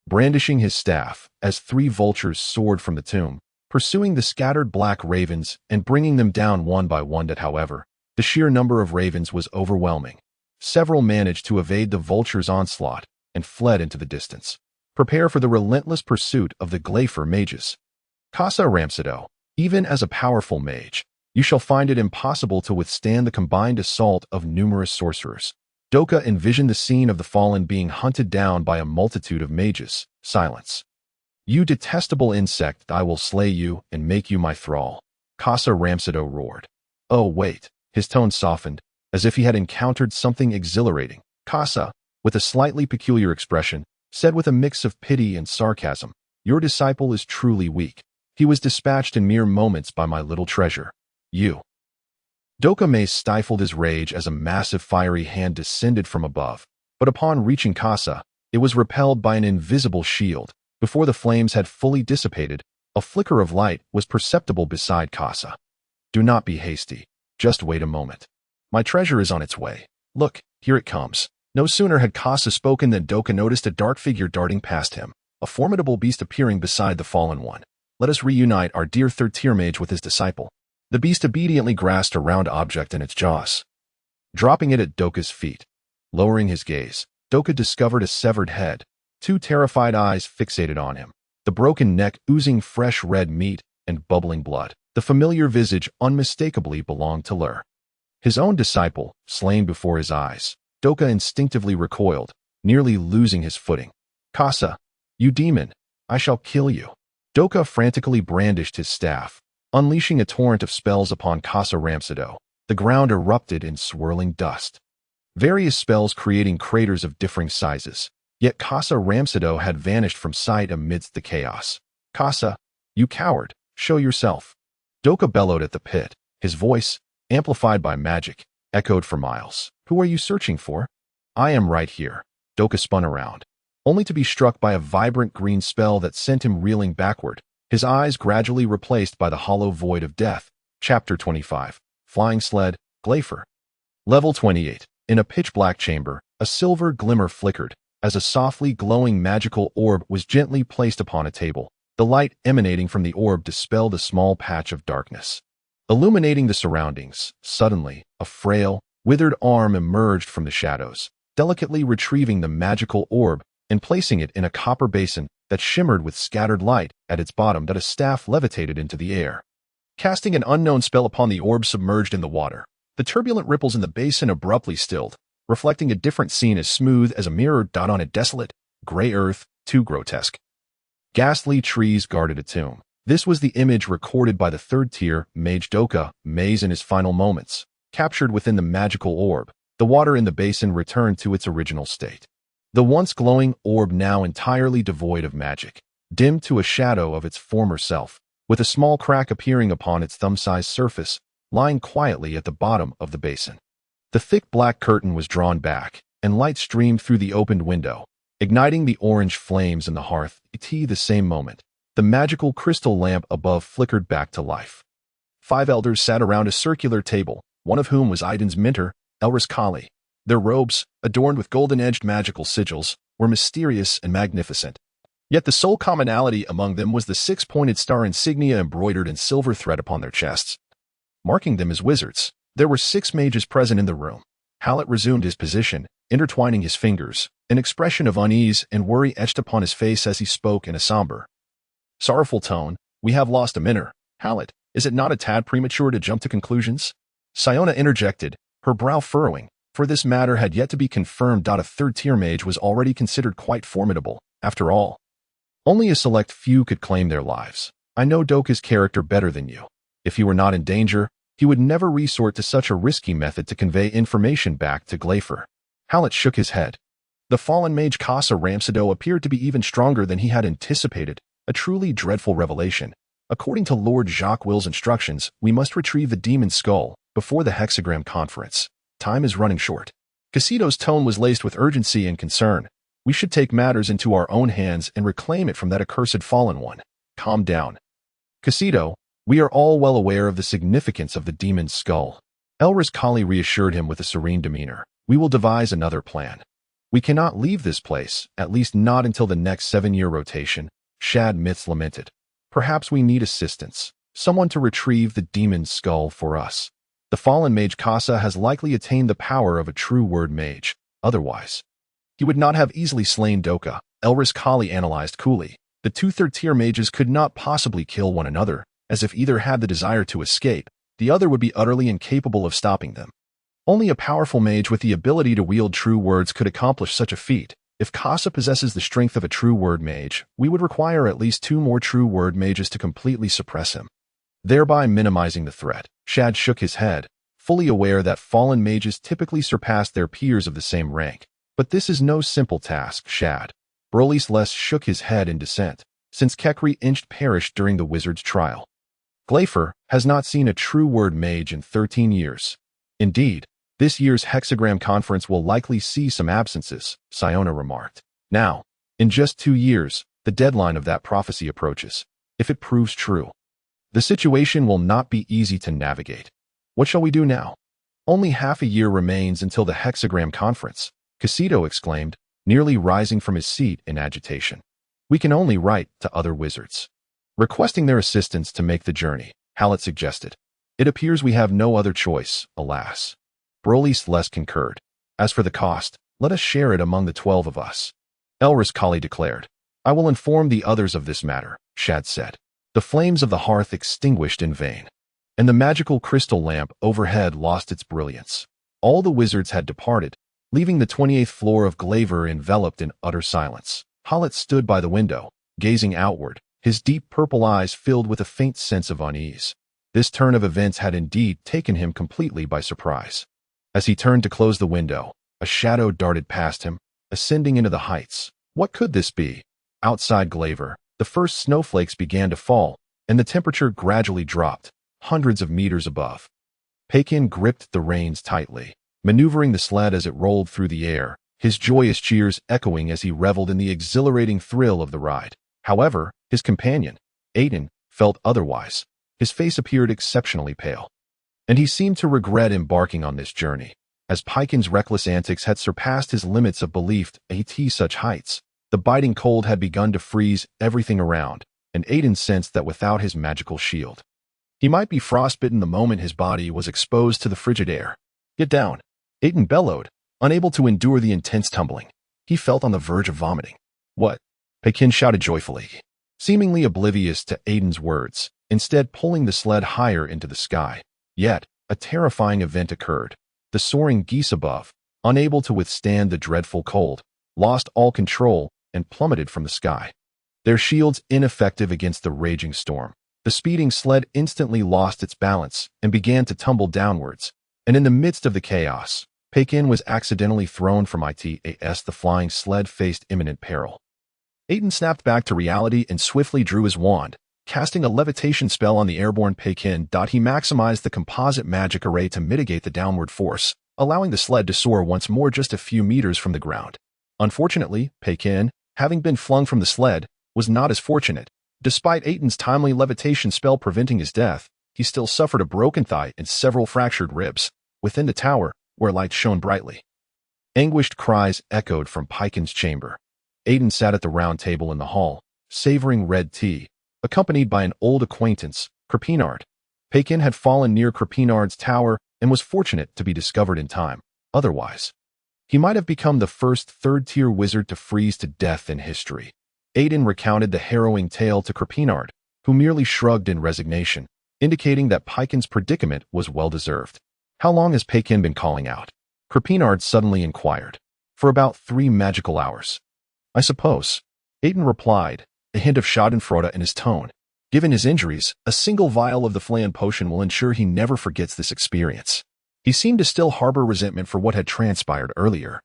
brandishing his staff as 3 vultures soared from the tomb, pursuing the scattered black ravens and bringing them down one by one. However, the sheer number of ravens was overwhelming. Several managed to evade the vultures' onslaught and fled into the distance. Prepare for the relentless pursuit of the Gleifer mages. Kasa Ramsado, even as a powerful mage, you shall find it impossible to withstand the combined assault of numerous sorcerers. Doka envisioned the scene of the fallen being hunted down by a multitude of mages. Silence. You detestable insect, I will slay you and make you my thrall. Kasa Ramsado roared. Oh wait, his tone softened, as if he had encountered something exhilarating. Kasa, with a slightly peculiar expression, said with a mix of pity and sarcasm, your disciple is truly weak. He was dispatched in mere moments by my little treasure. You. Doka Mace stifled his rage as a massive fiery hand descended from above, but upon reaching Kasa, it was repelled by an invisible shield. Before the flames had fully dissipated, a flicker of light was perceptible beside Kasa. Do not be hasty. Just wait a moment. My treasure is on its way. Look, here it comes. No sooner had Kasa spoken than Doka noticed a dark figure darting past him, a formidable beast appearing beside the fallen one. Let us reunite our dear third-tier mage with his disciple. The beast obediently grasped a round object in its jaws, dropping it at Doka's feet. Lowering his gaze, Doka discovered a severed head, 2 terrified eyes fixated on him, the broken neck oozing fresh red meat and bubbling blood. The familiar visage unmistakably belonged to Lur, his own disciple, slain before his eyes. Doka instinctively recoiled, nearly losing his footing. Kasa, you demon, I shall kill you. Doka frantically brandished his staff, unleashing a torrent of spells upon Kasa Ramsado. The ground erupted in swirling dust, various spells creating craters of differing sizes. Yet Kasa Ramsado had vanished from sight amidst the chaos. Kasa, you coward, show yourself. Doka bellowed at the pit, his voice, amplified by magic, echoed for miles. Who are you searching for? I am right here. Doka spun around, only to be struck by a vibrant green spell that sent him reeling backward, his eyes gradually replaced by the hollow void of death. Chapter 25. Flying Sled, Gleifer. Level 28. In a pitch-black chamber, a silver glimmer flickered, as a softly glowing magical orb was gently placed upon a table. The light emanating from the orb dispelled a small patch of darkness, illuminating the surroundings. Suddenly, a frail, withered arm emerged from the shadows, delicately retrieving the magical orb and placing it in a copper basin that shimmered with scattered light at its bottom. That a staff levitated into the air, casting an unknown spell upon the orb submerged in the water. The turbulent ripples in the basin abruptly stilled, reflecting a different scene as smooth as a mirror dot on a desolate, gray earth, too grotesque. Ghastly trees guarded a tomb. This was the image recorded by the third-tier mage Doka Maze in his final moments. Captured within the magical orb, the water in the basin returned to its original state. The once glowing orb now entirely devoid of magic, dimmed to a shadow of its former self, with a small crack appearing upon its thumb-sized surface, lying quietly at the bottom of the basin. The thick black curtain was drawn back, and light streamed through the opened window, igniting the orange flames in the hearth. At the same moment, the magical crystal lamp above flickered back to life. 5 elders sat around a circular table, one of whom was Aitin's mentor, Elris Kali. Their robes, adorned with golden-edged magical sigils, were mysterious and magnificent. Yet the sole commonality among them was the 6-pointed star insignia embroidered in silver thread upon their chests. Marking them as wizards, there were 6 mages present in the room. Hallett resumed his position, intertwining his fingers, an expression of unease and worry etched upon his face as he spoke in a somber, sorrowful tone. "We have lost a mentor. Hallett, is it not a tad premature to jump to conclusions?" Siona interjected, her brow furrowing, for this matter had yet to be confirmed. A 3rd-tier mage was already considered quite formidable. After all, only a select few could claim their lives. I know Doka's character better than you. If he were not in danger, he would never resort to such a risky method to convey information back to Glafer. Hallett shook his head. The fallen mage Casa Ramsado appeared to be even stronger than he had anticipated, a truly dreadful revelation. According to Lord Jacques Will's instructions, we must retrieve the demon skull before the hexagram conference. Time is running short. Casido's tone was laced with urgency and concern. We should take matters into our own hands and reclaim it from that accursed fallen one. Calm down. Casido, we are all well aware of the significance of the demon's skull. Elris Kali reassured him with a serene demeanor. We will devise another plan. We cannot leave this place, at least not until the next 7-year rotation, Shad Myths lamented. Perhaps we need assistance, someone to retrieve the demon's skull for us. The fallen mage Casa has likely attained the power of a true word mage. Otherwise, he would not have easily slain Doka. Elris Kali analyzed coolly. The 2 3rd-tier mages could not possibly kill one another, as if either had the desire to escape, the other would be utterly incapable of stopping them. Only a powerful mage with the ability to wield true words could accomplish such a feat. If Casa possesses the strength of a true word mage, we would require at least 2 more true word mages to completely suppress him, thereby minimizing the threat. Shad shook his head, fully aware that fallen mages typically surpass their peers of the same rank. But this is no simple task, Shad. Brolis Les shook his head in dissent, since Kekri inched perished during the wizard's trial. Glafer has not seen a true word mage in 13 years. Indeed, this year's hexagram conference will likely see some absences, Siona remarked. Now, in just 2 years, the deadline of that prophecy approaches. If it proves true, the situation will not be easy to navigate. What shall we do now? Only half a year remains until the hexagram conference, Casido exclaimed, nearly rising from his seat in agitation. We can only write to other wizards, requesting their assistance to make the journey, Hallett suggested. It appears we have no other choice, alas. Brolis Les concurred. As for the cost, let us share it among the 12 of us. Elris Kali declared. I will inform the others of this matter, Shad said. The flames of the hearth extinguished in vain, and the magical crystal lamp overhead lost its brilliance. All the wizards had departed, leaving the 28th floor of Glaver enveloped in utter silence. Hallett stood by the window, gazing outward, his deep purple eyes filled with a faint sense of unease. This turn of events had indeed taken him completely by surprise. As he turned to close the window, a shadow darted past him, ascending into the heights. What could this be? Outside Glaver, the first snowflakes began to fall, and the temperature gradually dropped, hundreds of meters above. Aitin gripped the reins tightly, maneuvering the sled as it rolled through the air, his joyous cheers echoing as he reveled in the exhilarating thrill of the ride. However, his companion, Aitin, felt otherwise. His face appeared exceptionally pale, and he seemed to regret embarking on this journey, as Aitin's reckless antics had surpassed his limits of belief at such heights. The biting cold had begun to freeze everything around, and Aitin sensed that without his magical shield, he might be frostbitten the moment his body was exposed to the frigid air. Get down, Aitin bellowed, unable to endure the intense tumbling. He felt on the verge of vomiting. What? Aitin shouted joyfully, seemingly oblivious to Aitin's words, instead pulling the sled higher into the sky. Yet, a terrifying event occurred. The soaring geese above, unable to withstand the dreadful cold, lost all control and plummeted from the sky, their shields ineffective against the raging storm. The speeding sled instantly lost its balance and began to tumble downwards, and in the midst of the chaos, Aitin was accidentally thrown from its. The flying sled faced imminent peril. Aitin snapped back to reality and swiftly drew his wand, casting a levitation spell on the airborne Aitin. He maximized the composite magic array to mitigate the downward force. allowing the sled to soar once more just a few meters from the ground. Unfortunately, Aitin, having been flung from the sled, was not as fortunate. Despite Aitin's timely levitation spell preventing his death, he still suffered a broken thigh and several fractured ribs. Within the tower, where lights shone brightly, anguished cries echoed from Aitin's chamber. Aitin sat at the round table in the hall, savoring red tea, accompanied by an old acquaintance, Crepinard. Aitin had fallen near Crepinard's tower and was fortunate to be discovered in time. Otherwise, he might have become the first third-tier wizard to freeze to death in history. Aitin recounted the harrowing tale to Crepinard, who merely shrugged in resignation, indicating that Aitin's predicament was well-deserved. "How long has Aitin been calling out?" Crepinard suddenly inquired. "For about 3 magical hours, I suppose," Aitin replied, a hint of schadenfreude in his tone. Given his injuries, a single vial of the flan potion will ensure he never forgets this experience. He seemed to still harbor resentment for what had transpired earlier,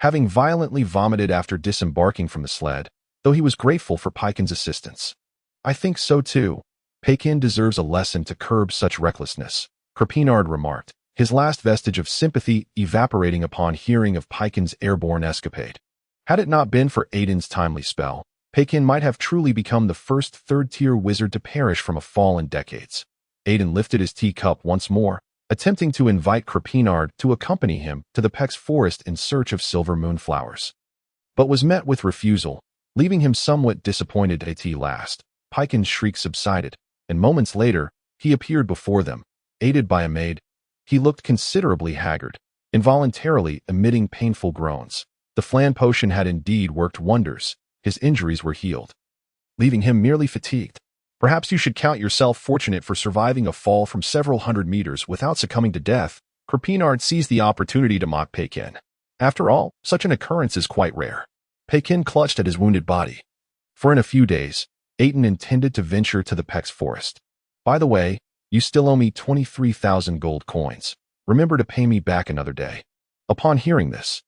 having violently vomited after disembarking from the sled, though he was grateful for Aitin's assistance. "I think so too. Aitin deserves a lesson to curb such recklessness," Crepinard remarked, his last vestige of sympathy evaporating upon hearing of Aitin's airborne escapade. Had it not been for Aitin's timely spell, Aitin might have truly become the first third-tier wizard to perish from a fall in decades. Aitin lifted his teacup once more, attempting to invite Crepinard to accompany him to the Peck's forest in search of silver moonflowers, but was met with refusal, leaving him somewhat disappointed. At last, Aitin's shriek subsided, and moments later, he appeared before them, aided by a maid. He looked considerably haggard, involuntarily emitting painful groans. The flan potion had indeed worked wonders. His injuries were healed, leaving him merely fatigued. "Perhaps you should count yourself fortunate for surviving a fall from several hundred meters without succumbing to death." Crepinard seized the opportunity to mock Aitin. After all, such an occurrence is quite rare. Aitin clutched at his wounded body. For in a few days, Aitin intended to venture to the Peck's forest. "By the way, you still owe me 23,000 gold coins. Remember to pay me back another day." Upon hearing this,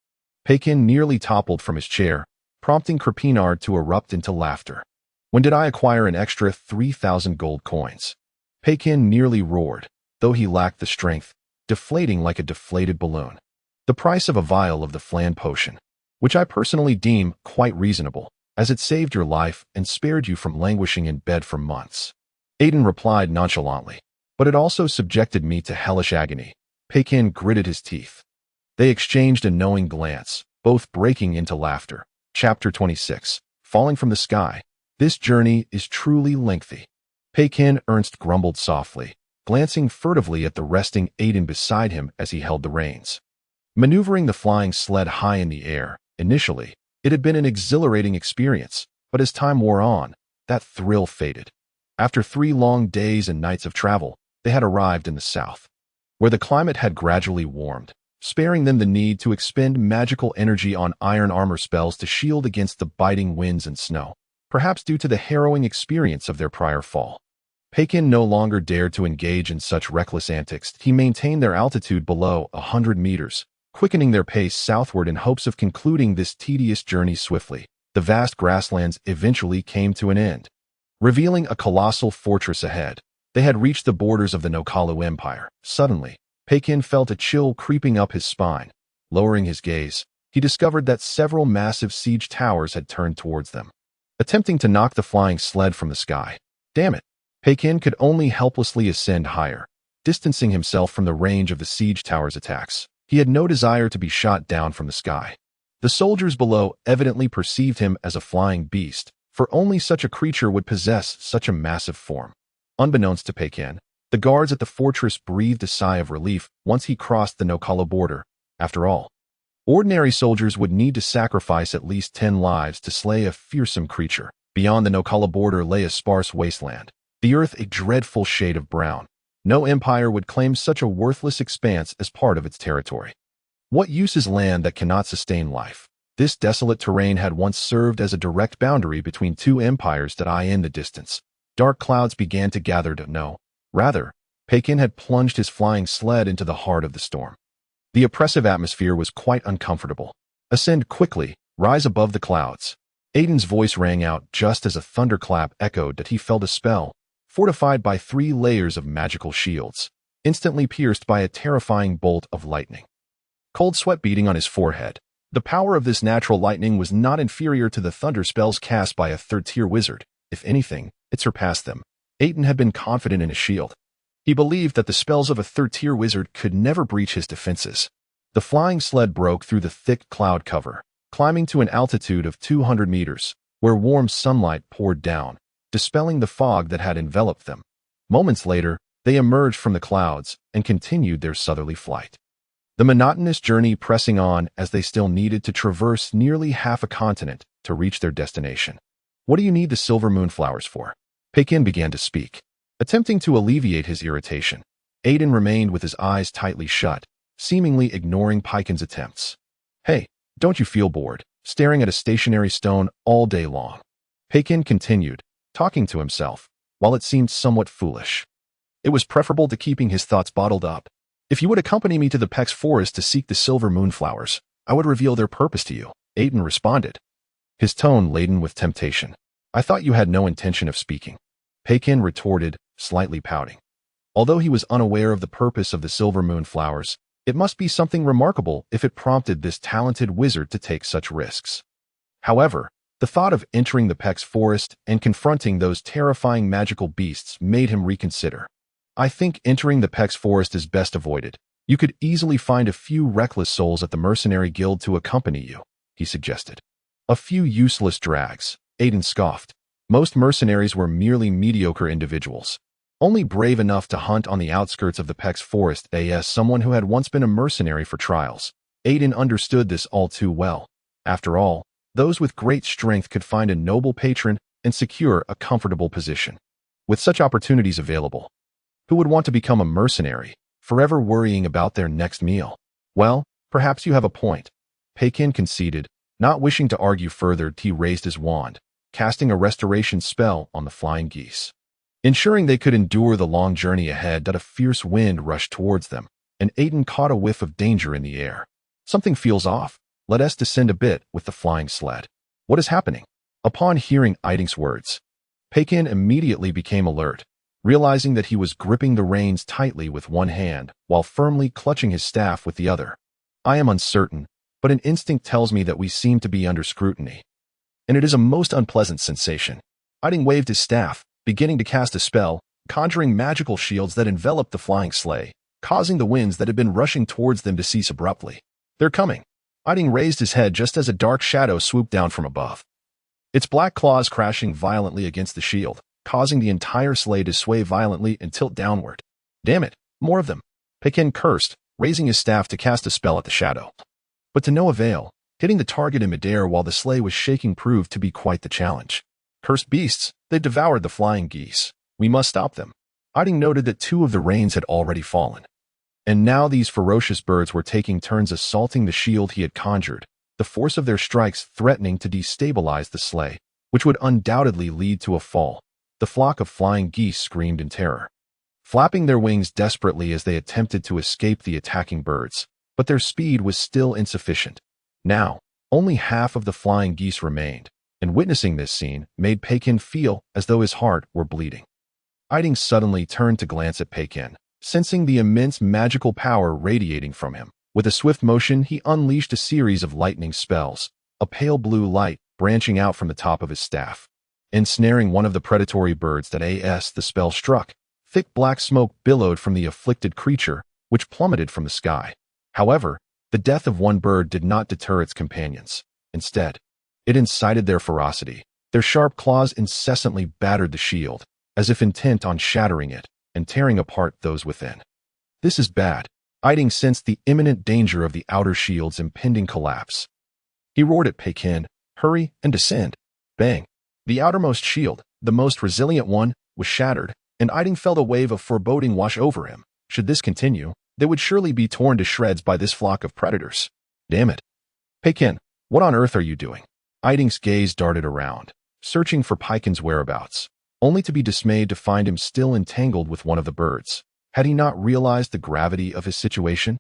Aitin nearly toppled from his chair, prompting Crepinard to erupt into laughter. "When did I acquire an extra 3,000 gold coins?" Aitin nearly roared, though he lacked the strength, deflating like a deflated balloon. "The price of a vial of the flan potion, which I personally deem quite reasonable, as it saved your life and spared you from languishing in bed for months," Aitin replied nonchalantly. "But it also subjected me to hellish agony." Aitin gritted his teeth. They exchanged a knowing glance, both breaking into laughter. Chapter 26. Falling from the Sky. "This journey is truly lengthy," Aitin Ernst grumbled softly, glancing furtively at the resting Aitin beside him as he held the reins. Maneuvering the flying sled high in the air, initially, it had been an exhilarating experience, but as time wore on, that thrill faded. After 3 long days and nights of travel, they had arrived in the south, where the climate had gradually warmed, sparing them the need to expend magical energy on iron armor spells to shield against the biting winds and snow, perhaps due to the harrowing experience of their prior fall. Aitin no longer dared to engage in such reckless antics. He maintained their altitude below 100 meters, quickening their pace southward in hopes of concluding this tedious journey swiftly. The vast grasslands eventually came to an end, revealing a colossal fortress ahead. They had reached the borders of the Nokalu Empire. Suddenly, Aitin felt a chill creeping up his spine. Lowering his gaze, he discovered that several massive siege towers had turned towards them, attempting to knock the flying sled from the sky. Damn it! Aitin could only helplessly ascend higher, distancing himself from the range of the siege towers' attacks. He had no desire to be shot down from the sky. The soldiers below evidently perceived him as a flying beast, for only such a creature would possess such a massive form. Unbeknownst to Aitin, the guards at the fortress breathed a sigh of relief once he crossed the Nokalu border. After all, ordinary soldiers would need to sacrifice at least 10 lives to slay a fearsome creature. Beyond the Nokalu border lay a sparse wasteland, the earth a dreadful shade of brown. No empire would claim such a worthless expanse as part of its territory. What use is land that cannot sustain life? This desolate terrain had once served as a direct boundary between 2 empires that lie in the distance. Dark clouds began to gather to know. Rather, Aitin had plunged his flying sled into the heart of the storm. The oppressive atmosphere was quite uncomfortable. "Ascend quickly, rise above the clouds." Aitin's voice rang out just as a thunderclap echoed that he felt a spell, fortified by 3 layers of magical shields, instantly pierced by a terrifying bolt of lightning. cold sweat beating on his forehead. The power of this natural lightning was not inferior to the thunder spells cast by a third-tier wizard. If anything, it surpassed them. Aitin had been confident in his shield. He believed that the spells of a third-tier wizard could never breach his defenses. The flying sled broke through the thick cloud cover, climbing to an altitude of 200 meters, where warm sunlight poured down, dispelling the fog that had enveloped them. Moments later, they emerged from the clouds and continued their southerly flight. The monotonous journey pressing on as they still needed to traverse nearly half a continent to reach their destination. What do you need the silver moonflowers for? Akin began to speak. Attempting to alleviate his irritation, Aitin remained with his eyes tightly shut, seemingly ignoring Akin's attempts. Hey, don't you feel bored, staring at a stationary stone all day long? Akin continued, talking to himself, while it seemed somewhat foolish. It was preferable to keeping his thoughts bottled up. If you would accompany me to the Peck's forest to seek the silver moonflowers, I would reveal their purpose to you, Aitin responded, his tone laden with temptation. I thought you had no intention of speaking. Akin retorted, slightly pouting. Although he was unaware of the purpose of the silver moonflowers, it must be something remarkable if it prompted this talented wizard to take such risks. However, the thought of entering the Peck's forest and confronting those terrifying magical beasts made him reconsider. I think entering the Peck's forest is best avoided. You could easily find a few reckless souls at the mercenary guild to accompany you, he suggested. A few useless drags, Aitin scoffed. Most mercenaries were merely mediocre individuals, only brave enough to hunt on the outskirts of the Peck's forest as someone who had once been a mercenary for trials. Aitin understood this all too well. After all, those with great strength could find a noble patron and secure a comfortable position. With such opportunities available, who would want to become a mercenary, forever worrying about their next meal? Well, perhaps you have a point. Akin conceded. Not wishing to argue further, he raised his wand, casting a restoration spell on the flying geese. Ensuring they could endure the long journey ahead, that a fierce wind rushed towards them, and Aitin caught a whiff of danger in the air. Something feels off. Let us descend a bit with the flying sled. What is happening? Upon hearing Aitin's words, Akin immediately became alert, realizing that he was gripping the reins tightly with one hand while firmly clutching his staff with the other. I am uncertain, but an instinct tells me that we seem to be under scrutiny. And it is a most unpleasant sensation. Aitin waved his staff, beginning to cast a spell, conjuring magical shields that enveloped the flying sleigh, causing the winds that had been rushing towards them to cease abruptly. They're coming. Aitin raised his head just as a dark shadow swooped down from above, its black claws crashing violently against the shield, causing the entire sleigh to sway violently and tilt downward. Damn it, more of them. Akin cursed, raising his staff to cast a spell at the shadow. But to no avail. Hitting the target in midair while the sleigh was shaking proved to be quite the challenge. Cursed beasts, they've devoured the flying geese. We must stop them. Aitin noted that 2 of the reins had already fallen. And now these ferocious birds were taking turns assaulting the shield he had conjured, the force of their strikes threatening to destabilize the sleigh, which would undoubtedly lead to a fall. The flock of flying geese screamed in terror, flapping their wings desperately as they attempted to escape the attacking birds, but their speed was still insufficient. Now, only half of the flying geese remained, and witnessing this scene made Akin feel as though his heart were bleeding. Aitin suddenly turned to glance at Akin, sensing the immense magical power radiating from him. With a swift motion, he unleashed a series of lightning spells, a pale blue light branching out from the top of his staff, ensnaring one of the predatory birds that the spell struck. Thick black smoke billowed from the afflicted creature, which plummeted from the sky. However, the death of one bird did not deter its companions. Instead, it incited their ferocity. Their sharp claws incessantly battered the shield, as if intent on shattering it and tearing apart those within. This is bad. Aitin sensed the imminent danger of the outer shield's impending collapse. He roared at Akin, "Hurry and descend." Bang! The outermost shield, the most resilient one, was shattered, and Aitin felt a wave of foreboding wash over him. Should this continue, they would surely be torn to shreds by this flock of predators. Damn it. Akin, what on earth are you doing? Aitin's gaze darted around, searching for Akin's whereabouts, only to be dismayed to find him still entangled with one of the birds. Had he not realized the gravity of his situation?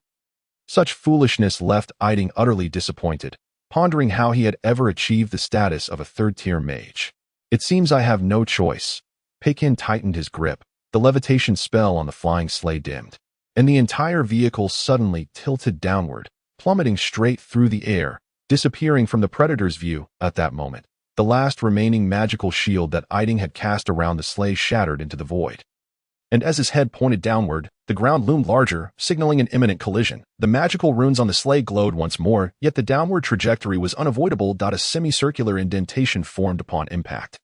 Such foolishness left Aitin utterly disappointed, pondering how he had ever achieved the status of a third-tier mage. It seems I have no choice. Akin tightened his grip. The levitation spell on the flying sleigh dimmed, and the entire vehicle suddenly tilted downward, plummeting straight through the air, disappearing from the predator's view at that moment. The last remaining magical shield that Aitin had cast around the sleigh shattered into the void. And as his head pointed downward, the ground loomed larger, signaling an imminent collision. The magical runes on the sleigh glowed once more, yet the downward trajectory was unavoidable. A semicircular indentation formed upon impact.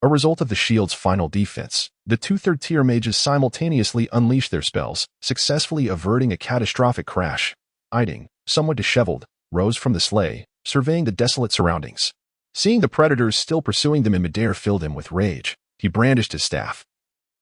A result of the shield's final defense, the two third-tier mages simultaneously unleashed their spells, successfully averting a catastrophic crash. Aitin, somewhat disheveled, rose from the sleigh, surveying the desolate surroundings. Seeing the predators still pursuing them in midair filled him with rage. He brandished his staff,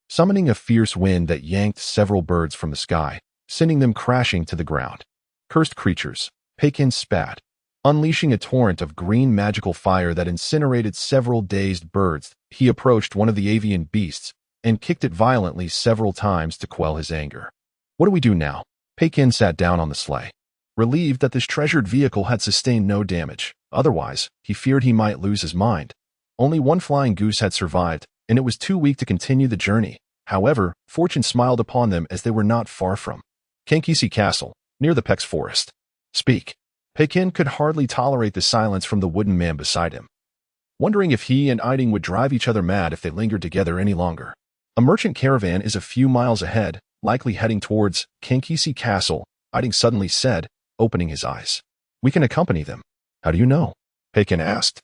summoning a fierce wind that yanked several birds from the sky, sending them crashing to the ground. Cursed creatures, Aitin spat, unleashing a torrent of green magical fire that incinerated several dazed birds. He approached one of the avian beasts and kicked it violently several times to quell his anger. What do we do now? Aitin sat down on the sleigh, relieved that this treasured vehicle had sustained no damage. Otherwise, he feared he might lose his mind. Only one flying goose had survived, and it was too weak to continue the journey. However, fortune smiled upon them as they were not far from Kankisi Castle, near the Pex Forest. Speak. Aitin could hardly tolerate the silence from the wooden man beside him, wondering if he and Aitin would drive each other mad if they lingered together any longer. A merchant caravan is a few miles ahead, likely heading towards Kankisi Castle, Aitin suddenly said, opening his eyes. We can accompany them. How do you know? Aitin asked,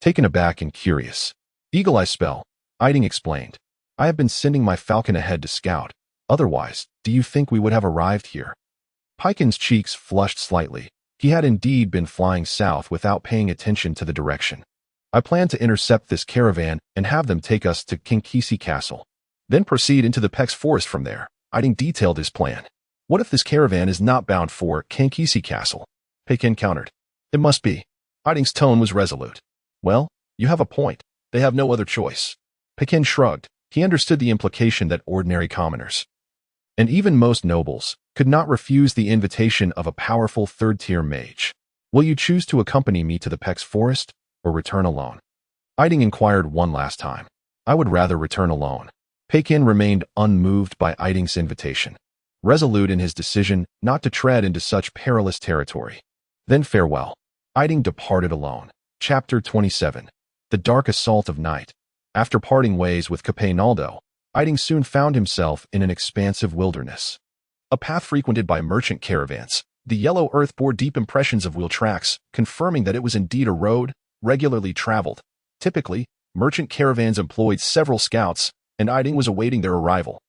taken aback and curious. Eagle Eye spell, Aitin explained. I have been sending my falcon ahead to scout. Otherwise, do you think we would have arrived here? Aitin's cheeks flushed slightly. He had indeed been flying south without paying attention to the direction. I plan to intercept this caravan and have them take us to Kankisi Castle, then proceed into the Pex Forest from there. Aitin detailed his plan. What if this caravan is not bound for Kankisi Castle? Aitin countered. It must be. Aitin's tone was resolute. Well, you have a point. They have no other choice. Aitin shrugged. He understood the implication that ordinary commoners, and even most nobles, could not refuse the invitation of a powerful third-tier mage. Will you choose to accompany me to the Pex Forest, or return alone? Aitin inquired one last time. I would rather return alone. Aitin remained unmoved by Aitin's invitation, resolute in his decision not to tread into such perilous territory. Then farewell. Aitin departed alone. Chapter 27. The Dark Assault of Night. After parting ways with Capenaldo, Aitin soon found himself in an expansive wilderness. A path frequented by merchant caravans. The yellow earth bore deep impressions of wheel tracks, confirming that it was indeed a road, regularly traveled. Typically, merchant caravans employed several scouts, and Aitin was awaiting their arrival.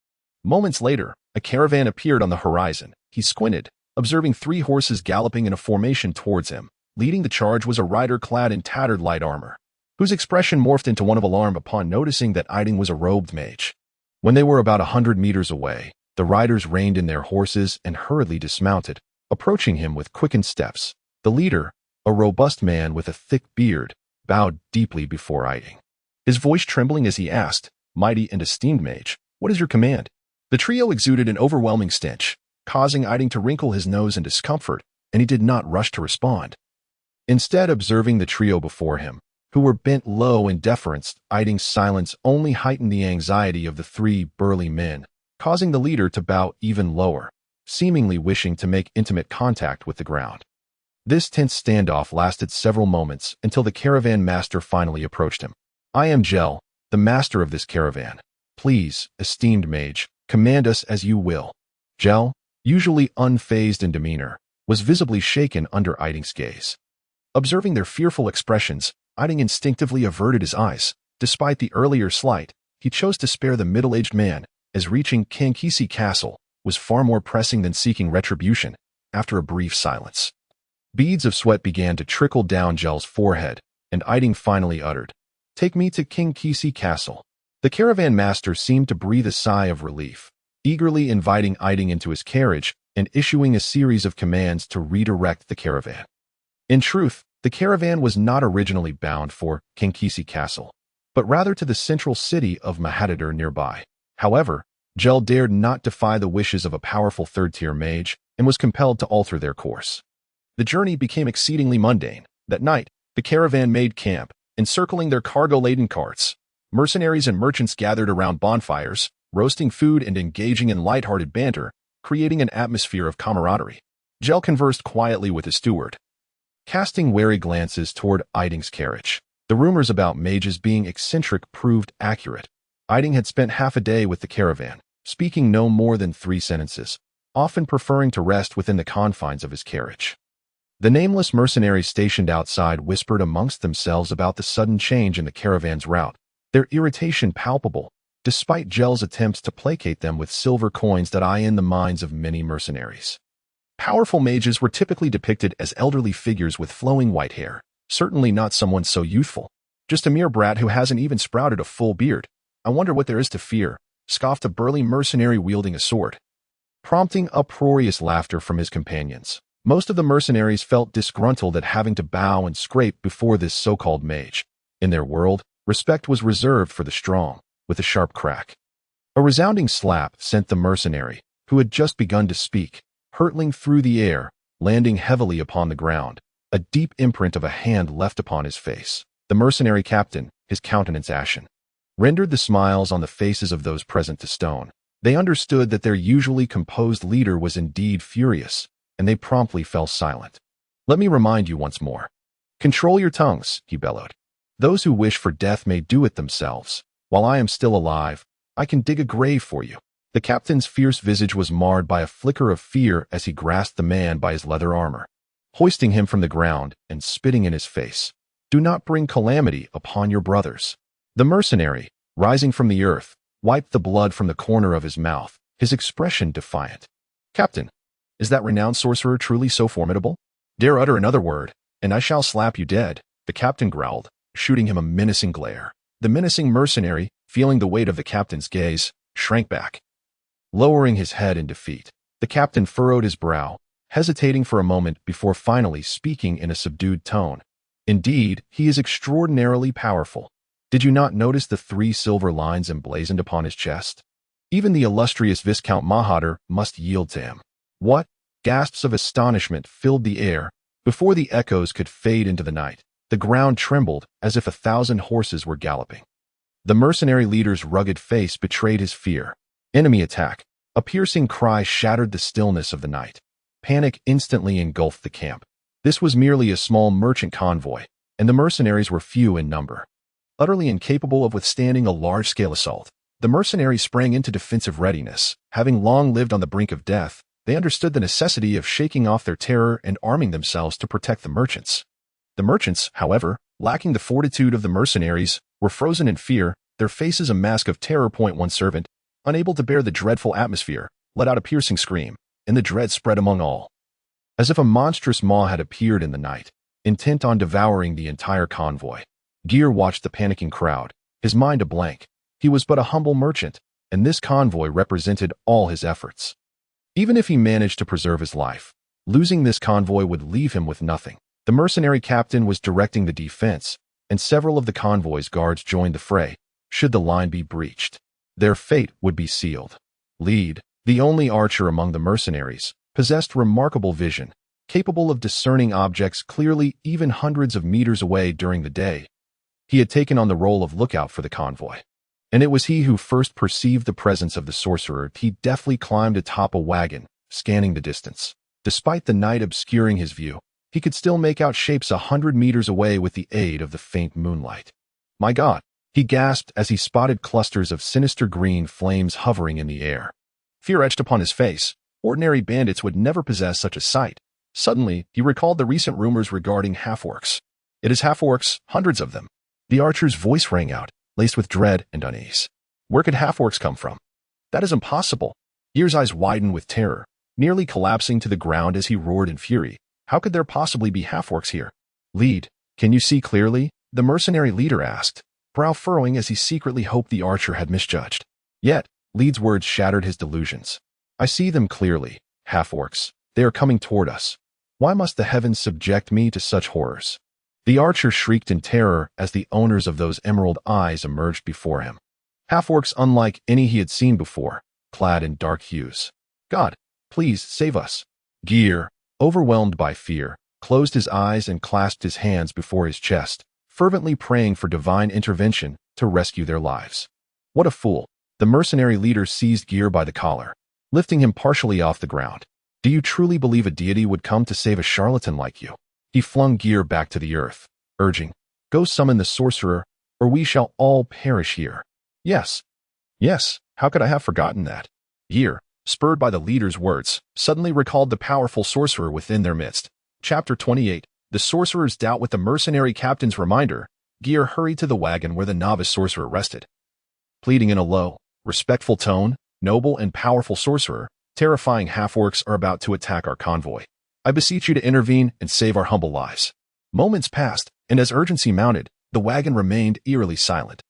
Moments later, a caravan appeared on the horizon. He squinted, observing 3 horses galloping in a formation towards him. Leading the charge was a rider clad in tattered light armor, whose expression morphed into one of alarm upon noticing that Aitin was a robed mage. When they were about 100 meters away, the riders reined in their horses and hurriedly dismounted, approaching him with quickened steps. The leader, a robust man with a thick beard, bowed deeply before Aitin, his voice trembling as he asked, Mighty and esteemed mage, what is your command? The trio exuded an overwhelming stench, causing Aitin to wrinkle his nose in discomfort, and he did not rush to respond. Instead, observing the trio before him, who were bent low in deference, Aitin's silence only heightened the anxiety of the 3 burly men, causing the leader to bow even lower, seemingly wishing to make intimate contact with the ground. This tense standoff lasted several moments until the caravan master finally approached him. I am Gel, the master of this caravan. Please, esteemed mage, command us as you will. Gel, usually unfazed in demeanor, was visibly shaken under Aitin's gaze. Observing their fearful expressions, Aitin instinctively averted his eyes. Despite the earlier slight, he chose to spare the middle-aged man, as reaching Kankisi Castle was far more pressing than seeking retribution. After a brief silence, beads of sweat began to trickle down Gel's forehead, and Aitin finally uttered, Take me to Kankisi Castle. The caravan master seemed to breathe a sigh of relief, eagerly inviting Aitin into his carriage and issuing a series of commands to redirect the caravan. In truth, the caravan was not originally bound for Kankisi Castle, but rather to the central city of Mahadadar nearby. However, Gel dared not defy the wishes of a powerful third-tier mage and was compelled to alter their course. The journey became exceedingly mundane. That night, the caravan made camp, encircling their cargo-laden carts. Mercenaries and merchants gathered around bonfires, roasting food and engaging in light-hearted banter, creating an atmosphere of camaraderie. Gel conversed quietly with his steward, casting wary glances toward Aitin's carriage. The rumors about mages being eccentric proved accurate. Aitin had spent half a day with the caravan, speaking no more than 3 sentences, often preferring to rest within the confines of his carriage. The nameless mercenaries stationed outside whispered amongst themselves about the sudden change in the caravan's route, their irritation palpable, despite Gel's attempts to placate them with silver coins that eye in the minds of many mercenaries. Powerful mages were typically depicted as elderly figures with flowing white hair, certainly not someone so youthful. Just a mere brat who hasn't even sprouted a full beard. I wonder what there is to fear, scoffed a burly mercenary wielding a sword, prompting uproarious laughter from his companions. Most of the mercenaries felt disgruntled at having to bow and scrape before this so-called mage. In their world, respect was reserved for the strong, with a sharp crack. A resounding slap sent the mercenary, who had just begun to speak, hurtling through the air, landing heavily upon the ground, a deep imprint of a hand left upon his face. The mercenary captain, his countenance ashen, rendered the smiles on the faces of those present to stone. They understood that their usually composed leader was indeed furious, and they promptly fell silent. Let me remind you once more. Control your tongues, he bellowed. Those who wish for death may do it themselves. While I am still alive, I can dig a grave for you. The captain's fierce visage was marred by a flicker of fear as he grasped the man by his leather armor, hoisting him from the ground and spitting in his face. Do not bring calamity upon your brothers. The mercenary, rising from the earth, wiped the blood from the corner of his mouth, his expression defiant. Captain, is that renowned sorcerer truly so formidable? Dare utter another word, and I shall slap you dead, the captain growled, shooting him a menacing glare. The menacing mercenary, feeling the weight of the captain's gaze, shrank back, lowering his head in defeat. The captain furrowed his brow, hesitating for a moment before finally speaking in a subdued tone. Indeed, he is extraordinarily powerful. Did you not notice the 3 silver lines emblazoned upon his chest? Even the illustrious Viscount Mahader must yield to him. What? Gasps of astonishment filled the air. Before the echoes could fade into the night, the ground trembled as if 1,000 horses were galloping. The mercenary leader's rugged face betrayed his fear. Enemy attack. A piercing cry shattered the stillness of the night. Panic instantly engulfed the camp. This was merely a small merchant convoy, and the mercenaries were few in number. Utterly incapable of withstanding a large-scale assault, the mercenaries sprang into defensive readiness. Having long lived on the brink of death, they understood the necessity of shaking off their terror and arming themselves to protect the merchants. The merchants, however, lacking the fortitude of the mercenaries, were frozen in fear, their faces a mask of terror. One servant, unable to bear the dreadful atmosphere, let out a piercing scream, and the dread spread among all. As if a monstrous maw had appeared in the night, intent on devouring the entire convoy. Gear watched the panicking crowd, his mind a blank. He was but a humble merchant, and this convoy represented all his efforts. Even if he managed to preserve his life, losing this convoy would leave him with nothing. The mercenary captain was directing the defense, and several of the convoy's guards joined the fray, should the line be breached. Their fate would be sealed. Lead, the only archer among the mercenaries, possessed remarkable vision, capable of discerning objects clearly even hundreds of meters away during the day. He had taken on the role of lookout for the convoy, and it was he who first perceived the presence of the sorcerer. He deftly climbed atop a wagon, scanning the distance. Despite the night obscuring his view, he could still make out shapes 100 meters away with the aid of the faint moonlight. My God, he gasped as he spotted clusters of sinister green flames hovering in the air. Fear etched upon his face. Ordinary bandits would never possess such a sight. Suddenly, he recalled the recent rumors regarding half-orcs. It is half-orcs, hundreds of them. The archer's voice rang out, laced with dread and unease. Where could half-orcs come from? That is impossible. Gear's eyes widened with terror, nearly collapsing to the ground as he roared in fury. How could there possibly be half-orcs here? Lead, can you see clearly? The mercenary leader asked, brow furrowing as he secretly hoped the archer had misjudged. Yet, Lead's words shattered his delusions. I see them clearly, half-orcs. They are coming toward us. Why must the heavens subject me to such horrors? The archer shrieked in terror as the owners of those emerald eyes emerged before him. Half-orcs unlike any he had seen before, clad in dark hues. God, please save us. Gear, overwhelmed by fear, closed his eyes and clasped his hands before his chest, fervently praying for divine intervention to rescue their lives. What a fool! The mercenary leader seized Gear by the collar, lifting him partially off the ground. Do you truly believe a deity would come to save a charlatan like you? He flung Gear back to the earth, urging, "Go summon the sorcerer, or we shall all perish here." Yes, yes, how could I have forgotten that? Gear, spurred by the leader's words, suddenly recalled the powerful sorcerer within their midst. Chapter 28. The sorcerer's doubt with the mercenary captain's reminder. Gear hurried to the wagon where the novice sorcerer rested. Pleading in a low, respectful tone, "Noble and powerful sorcerer, terrifying half-orcs are about to attack our convoy. I beseech you to intervene and save our humble lives." Moments passed, and as urgency mounted, the wagon remained eerily silent.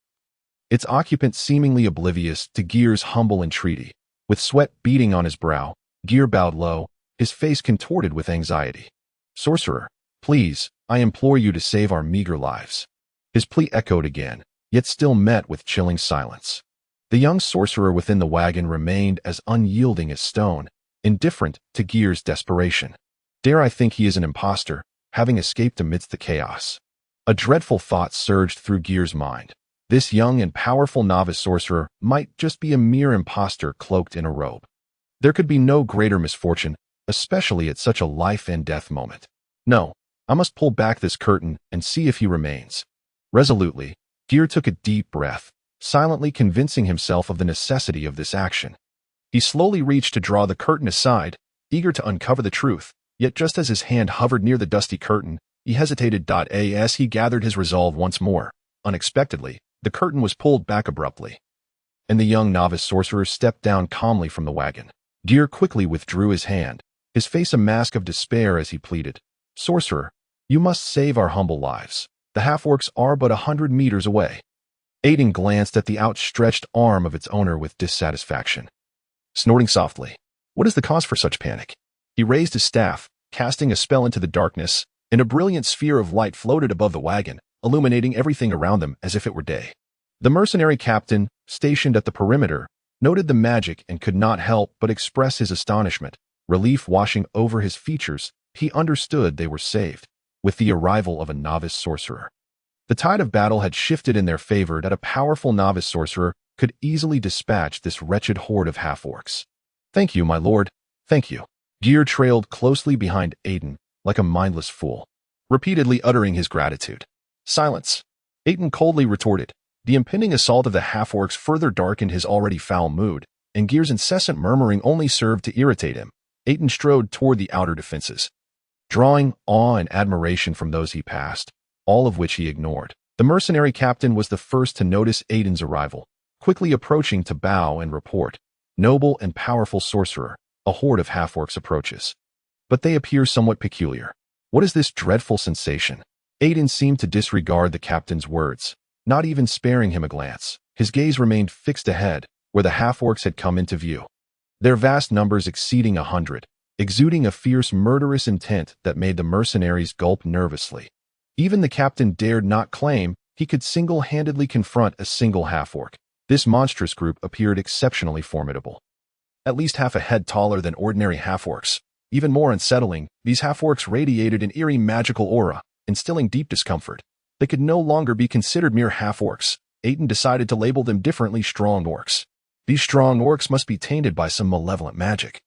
Its occupant seemingly oblivious to Gear's humble entreaty. With sweat beading on his brow, Gear bowed low, his face contorted with anxiety. "Sorcerer, please, I implore you to save our meager lives." His plea echoed again, yet still met with chilling silence. The young sorcerer within the wagon remained as unyielding as stone, indifferent to Gear's desperation. Dare I think he is an impostor, having escaped amidst the chaos? A dreadful thought surged through Gear's mind. This young and powerful novice sorcerer might just be a mere impostor cloaked in a robe. There could be no greater misfortune, especially at such a life-and-death moment. No, I must pull back this curtain and see if he remains. Resolutely, Gear took a deep breath, silently convincing himself of the necessity of this action. He slowly reached to draw the curtain aside, eager to uncover the truth, yet just as his hand hovered near the dusty curtain, he hesitated. As he gathered his resolve once more, unexpectedly, the curtain was pulled back abruptly, and the young novice sorcerer stepped down calmly from the wagon. Gear quickly withdrew his hand, his face a mask of despair as he pleaded, "Sorcerer, you must save our humble lives. The half-orcs are but 100 meters away." Aitin glanced at the outstretched arm of its owner with dissatisfaction. Snorting softly, "What is the cause for such panic?" He raised his staff, casting a spell into the darkness, and a brilliant sphere of light floated above the wagon, illuminating everything around them as if it were day. The mercenary captain, stationed at the perimeter, noted the magic and could not help but express his astonishment. Relief washing over his features, he understood they were saved, with the arrival of a novice sorcerer. The tide of battle had shifted in their favor that a powerful novice sorcerer could easily dispatch this wretched horde of half-orcs. "Thank you, my lord, thank you." Gear trailed closely behind Aitin, like a mindless fool, repeatedly uttering his gratitude. "Silence," Aitin coldly retorted. The impending assault of the half-orcs further darkened his already foul mood, and Gear's incessant murmuring only served to irritate him. Aitin strode toward the outer defenses, drawing awe and admiration from those he passed, all of which he ignored. The mercenary captain was the first to notice Aitin's arrival, quickly approaching to bow and report, "Noble and powerful sorcerer, a horde of half-orcs approaches. But they appear somewhat peculiar. What is this dreadful sensation?" Aitin seemed to disregard the captain's words, not even sparing him a glance. His gaze remained fixed ahead, where the half-orcs had come into view. Their vast numbers exceeding 100, exuding a fierce, murderous intent that made the mercenaries gulp nervously. Even the captain dared not claim he could single-handedly confront a single half-orc. This monstrous group appeared exceptionally formidable. At least half a head taller than ordinary half-orcs. Even more unsettling, these half-orcs radiated an eerie magical aura, instilling deep discomfort. They could no longer be considered mere half-orcs. Aitin decided to label them differently: strong orcs. These strong orcs must be tainted by some malevolent magic,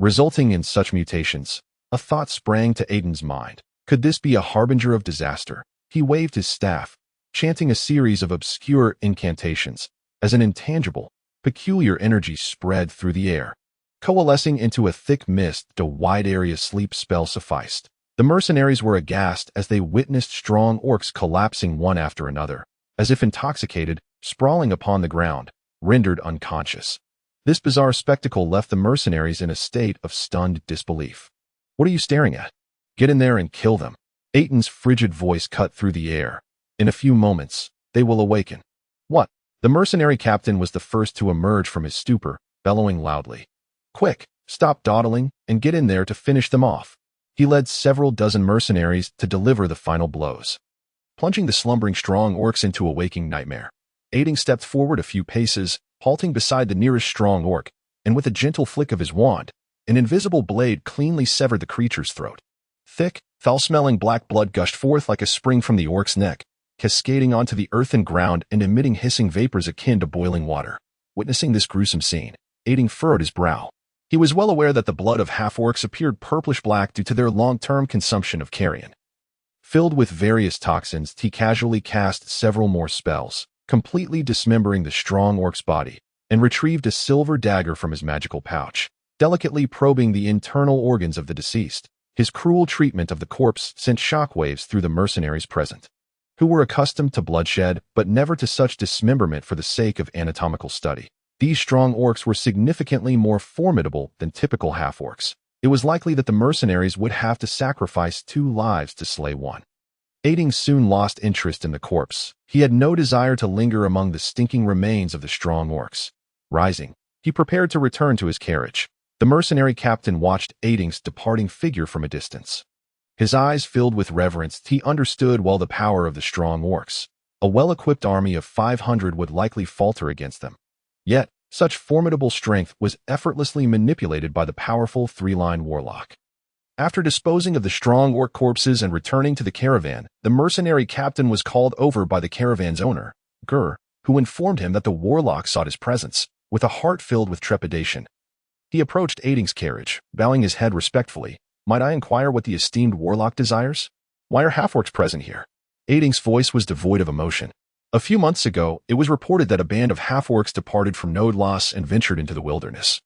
resulting in such mutations. A thought sprang to Aitin's mind. Could this be a harbinger of disaster? He waved his staff, chanting a series of obscure incantations, as an intangible, peculiar energy spread through the air. Coalescing into a thick mist, the wide area sleep spell sufficed. The mercenaries were aghast as they witnessed strong orcs collapsing one after another, as if intoxicated, sprawling upon the ground, rendered unconscious. This bizarre spectacle left the mercenaries in a state of stunned disbelief. "What are you staring at? Get in there and kill them." Aitin's frigid voice cut through the air. "In a few moments, they will awaken." "What?" The mercenary captain was the first to emerge from his stupor, bellowing loudly. "Quick, stop dawdling, and get in there to finish them off." He led several dozen mercenaries to deliver the final blows, plunging the slumbering strong orcs into a waking nightmare. Aitin stepped forward a few paces, halting beside the nearest strong orc, and with a gentle flick of his wand, an invisible blade cleanly severed the creature's throat. Thick, foul-smelling black blood gushed forth like a spring from the orc's neck, cascading onto the earthen ground and emitting hissing vapors akin to boiling water. Witnessing this gruesome scene, Aitin furrowed his brow. He was well aware that the blood of half-orcs appeared purplish-black due to their long-term consumption of carrion. Filled with various toxins, he casually cast several more spells, completely dismembering the strong orc's body, and retrieved a silver dagger from his magical pouch, delicately probing the internal organs of the deceased. His cruel treatment of the corpse sent shockwaves through the mercenaries present, who were accustomed to bloodshed but never to such dismemberment for the sake of anatomical study. These strong orcs were significantly more formidable than typical half-orcs. It was likely that the mercenaries would have to sacrifice 2 lives to slay one. Aitin soon lost interest in the corpse. He had no desire to linger among the stinking remains of the strong orcs. Rising, he prepared to return to his carriage. The mercenary captain watched Aitin's departing figure from a distance. His eyes filled with reverence. He understood well the power of the strong orcs. A well-equipped army of 500 would likely falter against them. Yet, such formidable strength was effortlessly manipulated by the powerful 3-line warlock. After disposing of the strong orc corpses and returning to the caravan, the mercenary captain was called over by the caravan's owner, Gur, who informed him that the warlock sought his presence, with a heart filled with trepidation. He approached Aitin's carriage, bowing his head respectfully. "Might I inquire what the esteemed warlock desires? Why are half-orcs present here?" Aitin's voice was devoid of emotion. A few months ago, it was reported that a band of half-orcs departed from Nobility and ventured into the wilderness,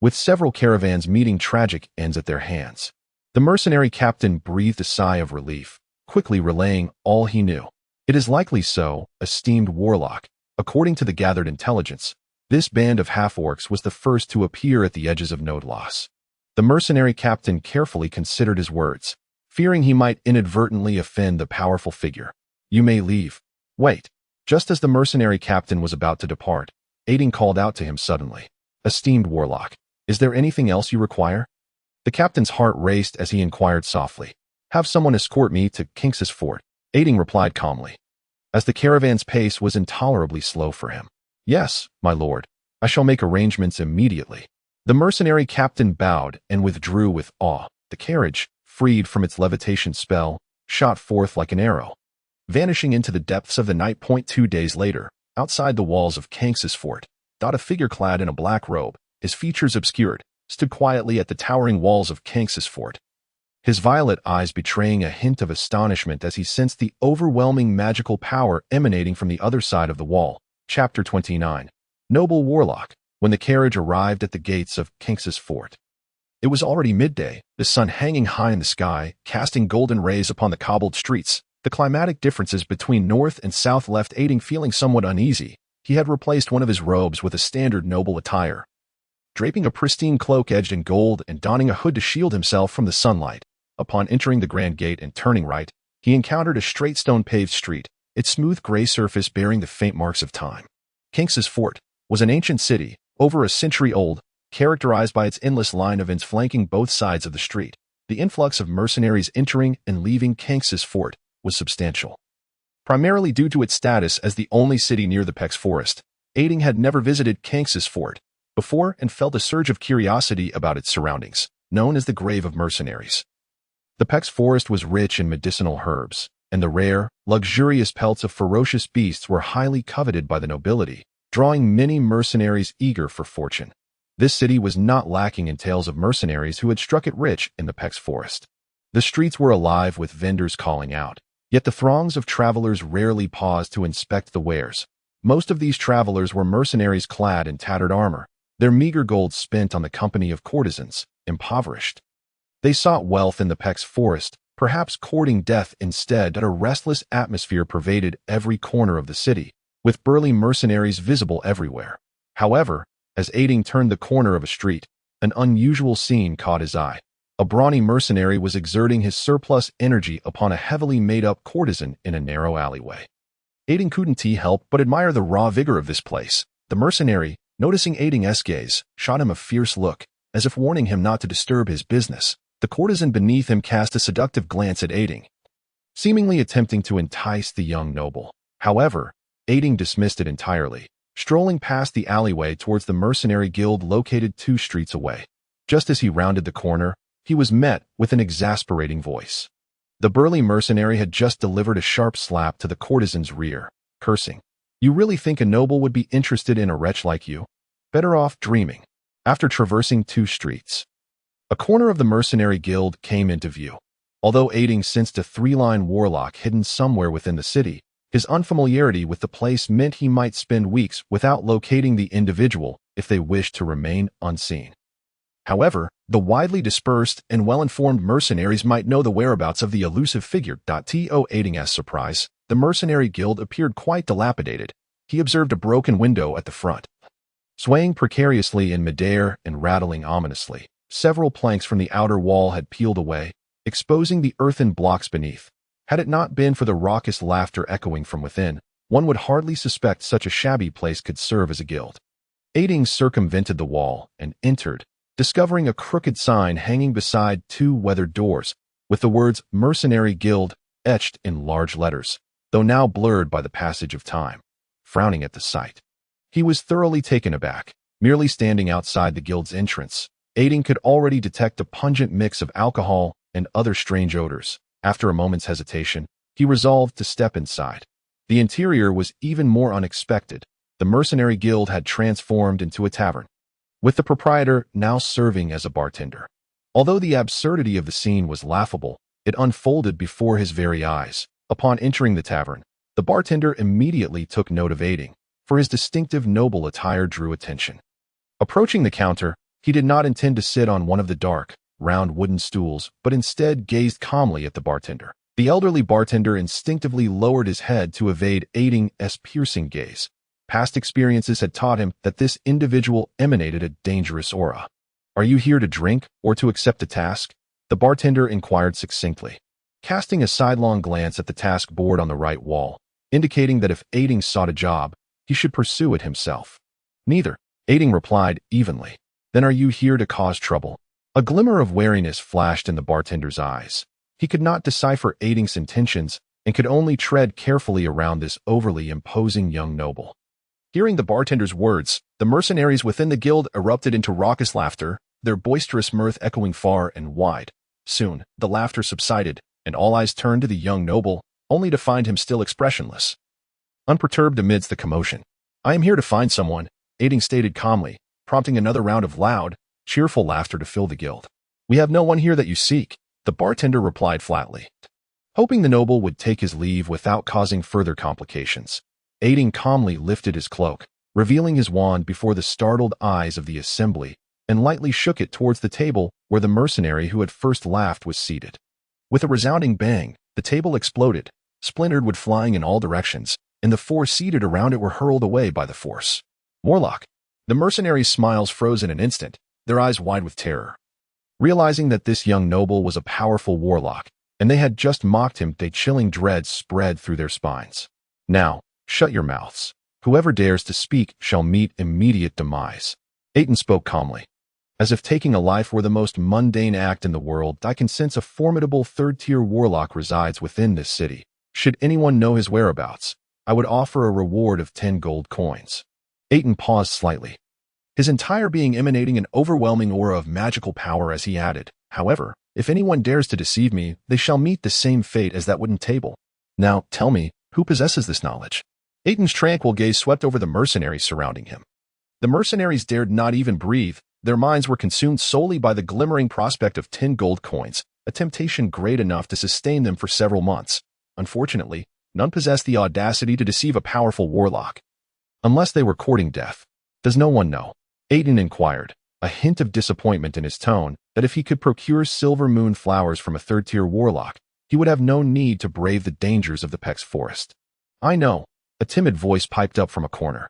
with several caravans meeting tragic ends at their hands. The mercenary captain breathed a sigh of relief, quickly relaying all he knew. "It is likely so, esteemed warlock. According to the gathered intelligence, this band of half-orcs was the first to appear at the edges of Nobility." The mercenary captain carefully considered his words, fearing he might inadvertently offend the powerful figure. "You may leave." "Wait." Just as the mercenary captain was about to depart, Aitin called out to him suddenly. "Esteemed warlock, is there anything else you require?" The captain's heart raced as he inquired softly. "Have someone escort me to Kinx's fort," Aitin replied calmly, as the caravan's pace was intolerably slow for him. "Yes, my lord. I shall make arrangements immediately." The mercenary captain bowed and withdrew with awe. The carriage, freed from its levitation spell, shot forth like an arrow, vanishing into the depths of the night. 2 days later, outside the walls of Kinx's fort, a figure clad in a black robe, his features obscured, stood quietly at the towering walls of Kinx's fort, his violet eyes betraying a hint of astonishment as he sensed the overwhelming magical power emanating from the other side of the wall. Chapter 29. Noble Warlock. When the carriage arrived at the gates of Kinx's fort, it was already midday, the sun hanging high in the sky, casting golden rays upon the cobbled streets. The climatic differences between north and south left Aitin feeling somewhat uneasy. He had replaced one of his robes with a standard noble attire, draping a pristine cloak edged in gold and donning a hood to shield himself from the sunlight. Upon entering the grand gate and turning right, he encountered a straight stone-paved street, its smooth gray surface bearing the faint marks of time. Kinx's fort was an ancient city, over a century old, characterized by its endless line of inns flanking both sides of the street. The influx of mercenaries entering and leaving Kinx's fort was substantial. Primarily due to its status as the only city near the Pex Forest, Aitin had never visited Kinx's fort before and felt a surge of curiosity about its surroundings, known as the Grave of Mercenaries. The Pex Forest was rich in medicinal herbs, and the rare, luxurious pelts of ferocious beasts were highly coveted by the nobility, drawing many mercenaries eager for fortune. This city was not lacking in tales of mercenaries who had struck it rich in the Pex Forest. The streets were alive with vendors calling out, yet the throngs of travelers rarely paused to inspect the wares. Most of these travelers were mercenaries clad in tattered armor, their meager gold spent on the company of courtesans, impoverished. They sought wealth in the Pex Forest, perhaps courting death instead. A restless atmosphere pervaded every corner of the city, with burly mercenaries visible everywhere. However, as Aitin turned the corner of a street, an unusual scene caught his eye. A brawny mercenary was exerting his surplus energy upon a heavily made-up courtesan in a narrow alleyway. Aitin couldn't help but admire the raw vigor of this place. The mercenary, noticing Aitin's gaze, shot him a fierce look, as if warning him not to disturb his business. The courtesan beneath him cast a seductive glance at Aitin, seemingly attempting to entice the young noble. However, Aitin dismissed it entirely, strolling past the alleyway towards the mercenary guild located 2 streets away. Just as he rounded the corner, he was met with an exasperating voice. The burly mercenary had just delivered a sharp slap to the courtesan's rear, cursing, "You really think a noble would be interested in a wretch like you? Better off dreaming." After traversing 2 streets, a corner of the mercenary guild came into view. Although Aitin sensed a 3-line warlock hidden somewhere within the city, his unfamiliarity with the place meant he might spend weeks without locating the individual if they wished to remain unseen. However, the widely dispersed and well-informed mercenaries might know the whereabouts of the elusive figure. To Aitin's surprise, the mercenary guild appeared quite dilapidated. He observed a broken window at the front, swaying precariously in midair and rattling ominously. Several planks from the outer wall had peeled away, exposing the earthen blocks beneath. Had it not been for the raucous laughter echoing from within, one would hardly suspect such a shabby place could serve as a guild. Aitin circumvented the wall and entered, discovering a crooked sign hanging beside 2 weathered doors, with the words Mercenary Guild etched in large letters, though now blurred by the passage of time. Frowning at the sight, he was thoroughly taken aback. Merely standing outside the guild's entrance, Aitin could already detect a pungent mix of alcohol and other strange odors. After a moment's hesitation, he resolved to step inside. The interior was even more unexpected. The mercenary guild had transformed into a tavern, with the proprietor now serving as a bartender. Although the absurdity of the scene was laughable, it unfolded before his very eyes. Upon entering the tavern, the bartender immediately took note of Aitin, for his distinctive noble attire drew attention. Approaching the counter, he did not intend to sit on one of the dark, round wooden stools, but instead gazed calmly at the bartender. The elderly bartender instinctively lowered his head to evade Aitin's piercing gaze. Past experiences had taught him that this individual emanated a dangerous aura. "Are you here to drink or to accept a task?" the bartender inquired succinctly, casting a sidelong glance at the task board on the right wall, indicating that if Aitin sought a job, he should pursue it himself. "Neither," Aitin replied evenly. "Then are you here to cause trouble?" A glimmer of wariness flashed in the bartender's eyes. He could not decipher Aitin's intentions and could only tread carefully around this overly imposing young noble. Hearing the bartender's words, the mercenaries within the guild erupted into raucous laughter, their boisterous mirth echoing far and wide. Soon, the laughter subsided, and all eyes turned to the young noble, only to find him still expressionless, unperturbed amidst the commotion. "I am here to find someone," Aitin stated calmly, prompting another round of loud, cheerful laughter to fill the guild. "We have no one here that you seek," the bartender replied flatly. Hoping the noble would take his leave without causing further complications, Aitin calmly lifted his cloak, revealing his wand before the startled eyes of the assembly, and lightly shook it towards the table where the mercenary who had first laughed was seated. With a resounding bang, the table exploded, splintered wood flying in all directions, and the 4 seated around it were hurled away by the force. "Warlock." The mercenaries' smiles froze in an instant, their eyes wide with terror. Realizing that this young noble was a powerful warlock, and they had just mocked him, a chilling dread spread through their spines. "Now, shut your mouths. Whoever dares to speak shall meet immediate demise," Aitin spoke calmly. "As if taking a life were the most mundane act in the world, I can sense a formidable 3rd-tier warlock resides within this city. Should anyone know his whereabouts, I would offer a reward of 10 gold coins." Aitin paused slightly, his entire being emanating an overwhelming aura of magical power as he added, "However, if anyone dares to deceive me, they shall meet the same fate as that wooden table. Now, tell me, who possesses this knowledge?" Aitin's tranquil gaze swept over the mercenaries surrounding him. The mercenaries dared not even breathe. Their minds were consumed solely by the glimmering prospect of 10 gold coins, a temptation great enough to sustain them for several months. Unfortunately, none possessed the audacity to deceive a powerful warlock. Unless they were courting death. "Does no one know?" Aitin inquired, a hint of disappointment in his tone that if he could procure silver moon flowers from a 3rd-tier warlock, he would have no need to brave the dangers of the Peck's forest. "I know," a timid voice piped up from a corner,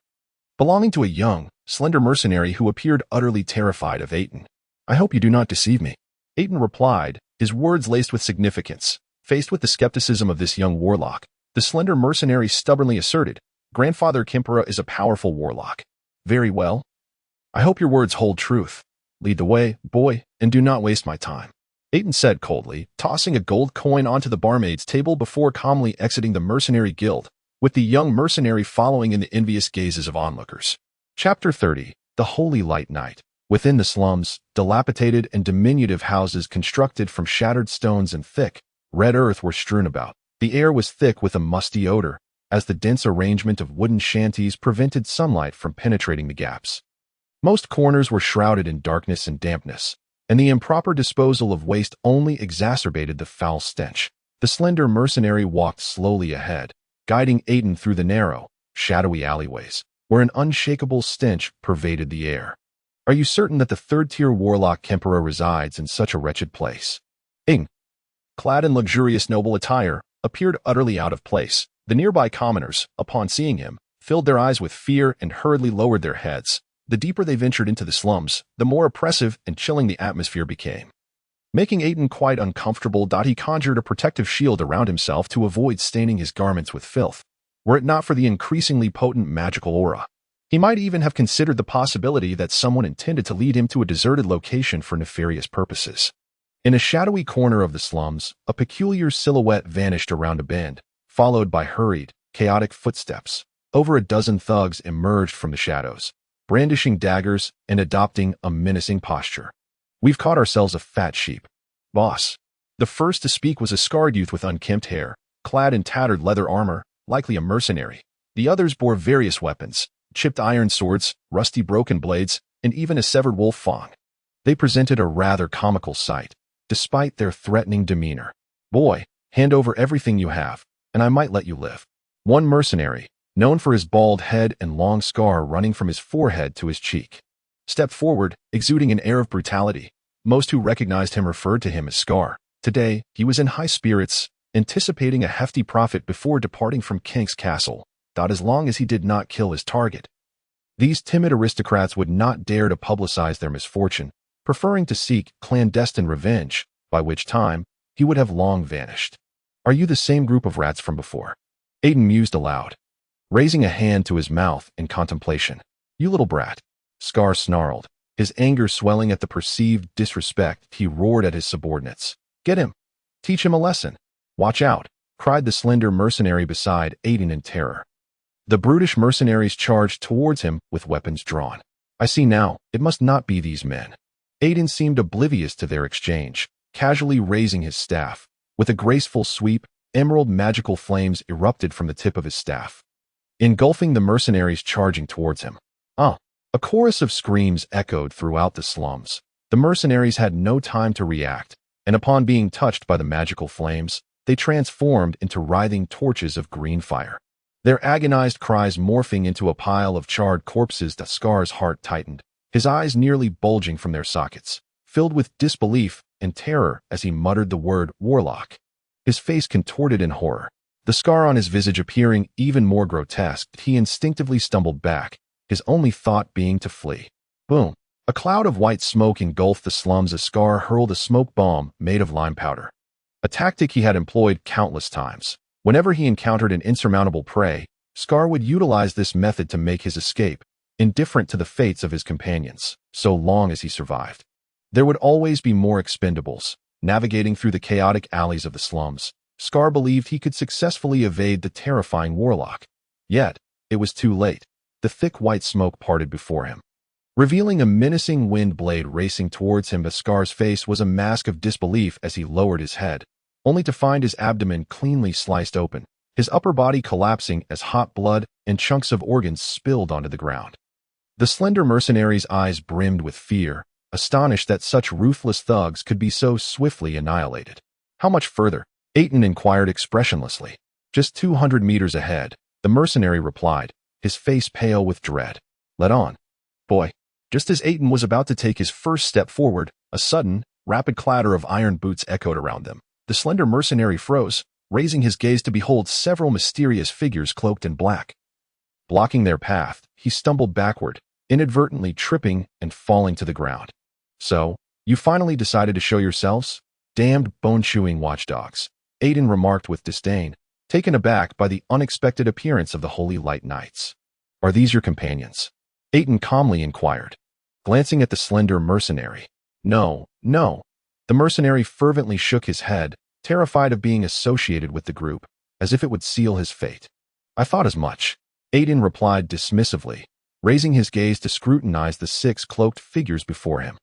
belonging to a young, slender mercenary who appeared utterly terrified of Aitin. "I hope you do not deceive me," Aitin replied, his words laced with significance. Faced with the skepticism of this young warlock, the slender mercenary stubbornly asserted, "Grandfather Kimpera is a powerful warlock." "Very well. I hope your words hold truth. Lead the way, boy, and do not waste my time," Aitin said coldly, tossing a gold coin onto the barmaid's table before calmly exiting the mercenary guild, with the young mercenary following in the envious gazes of onlookers. Chapter 30. The Holy Light Night. Within the slums, dilapidated and diminutive houses constructed from shattered stones and thick, red earth were strewn about. The air was thick with a musty odor, as the dense arrangement of wooden shanties prevented sunlight from penetrating the gaps. Most corners were shrouded in darkness and dampness, and the improper disposal of waste only exacerbated the foul stench. The slender mercenary walked slowly ahead, guiding Aitin through the narrow, shadowy alleyways, where an unshakable stench pervaded the air. Are you certain that the third-tier warlock Kemperor resides in such a wretched place? Aitin, clad in luxurious noble attire, appeared utterly out of place. The nearby commoners, upon seeing him, filled their eyes with fear and hurriedly lowered their heads. The deeper they ventured into the slums, the more oppressive and chilling the atmosphere became. Making Aitin quite uncomfortable, he conjured a protective shield around himself to avoid staining his garments with filth. Were it not for the increasingly potent magical aura, he might even have considered the possibility that someone intended to lead him to a deserted location for nefarious purposes. In a shadowy corner of the slums, a peculiar silhouette vanished around a bend, followed by hurried, chaotic footsteps. Over a dozen thugs emerged from the shadows, brandishing daggers and adopting a menacing posture. We've caught ourselves a fat sheep, boss. The first to speak was a scarred youth with unkempt hair, clad in tattered leather armor, likely a mercenary. The others bore various weapons, chipped iron swords, rusty broken blades, and even a severed wolf fang. They presented a rather comical sight, despite their threatening demeanor. Boy, hand over everything you have, and I might let you live. One mercenary, known for his bald head and long scar running from his forehead to his cheek, stepped forward, exuding an air of brutality. Most who recognized him referred to him as Scar. Today, he was in high spirits, anticipating a hefty profit before departing from Kink's castle, as long as he did not kill his target. These timid aristocrats would not dare to publicize their misfortune, preferring to seek clandestine revenge, by which time he would have long vanished. Are you the same group of rats from before? Aitin mused aloud, raising a hand to his mouth in contemplation. You little brat. Scar snarled, his anger swelling at the perceived disrespect. He roared at his subordinates. Get him. Teach him a lesson. Watch out, cried the slender mercenary beside Aitin in terror. The brutish mercenaries charged towards him with weapons drawn. I see now, it must not be these men. Aitin seemed oblivious to their exchange, casually raising his staff. With a graceful sweep, emerald magical flames erupted from the tip of his staff, engulfing the mercenaries charging towards him. A chorus of screams echoed throughout the slums. The mercenaries had no time to react, and upon being touched by the magical flames, they transformed into writhing torches of green fire. Their agonized cries morphing into a pile of charred corpses. Scar's heart tightened, his eyes nearly bulging from their sockets, filled with disbelief and terror as he muttered the word warlock. His face contorted in horror, the scar on his visage appearing even more grotesque. He instinctively stumbled back, his only thought being to flee. Boom! A cloud of white smoke engulfed the slums as Scar hurled a smoke bomb made of lime powder, a tactic he had employed countless times. Whenever he encountered an insurmountable prey, Scar would utilize this method to make his escape, indifferent to the fates of his companions, so long as he survived. There would always be more expendables. Navigating through the chaotic alleys of the slums, Scar believed he could successfully evade the terrifying warlock. Yet, it was too late. The thick white smoke parted before him, revealing a menacing wind blade racing towards him. But Scar's face was a mask of disbelief as he lowered his head, only to find his abdomen cleanly sliced open, his upper body collapsing as hot blood and chunks of organs spilled onto the ground. The slender mercenary's eyes brimmed with fear, astonished that such ruthless thugs could be so swiftly annihilated. How much further? Aitin inquired expressionlessly. Just 200 meters ahead, the mercenary replied, his face pale with dread. Let on, boy. Just as Aitin was about to take his first step forward, a sudden, rapid clatter of iron boots echoed around them. The slender mercenary froze, raising his gaze to behold several mysterious figures cloaked in black. Blocking their path, he stumbled backward, inadvertently tripping and falling to the ground. So, you finally decided to show yourselves? Damned bone-chewing watchdogs, Aitin remarked with disdain, taken aback by the unexpected appearance of the Holy Light Knights. Are these your companions? Aitin calmly inquired, glancing at the slender mercenary. No, no. The mercenary fervently shook his head, terrified of being associated with the group, as if it would seal his fate. I thought as much, Aitin replied dismissively, raising his gaze to scrutinize the 6 cloaked figures before him.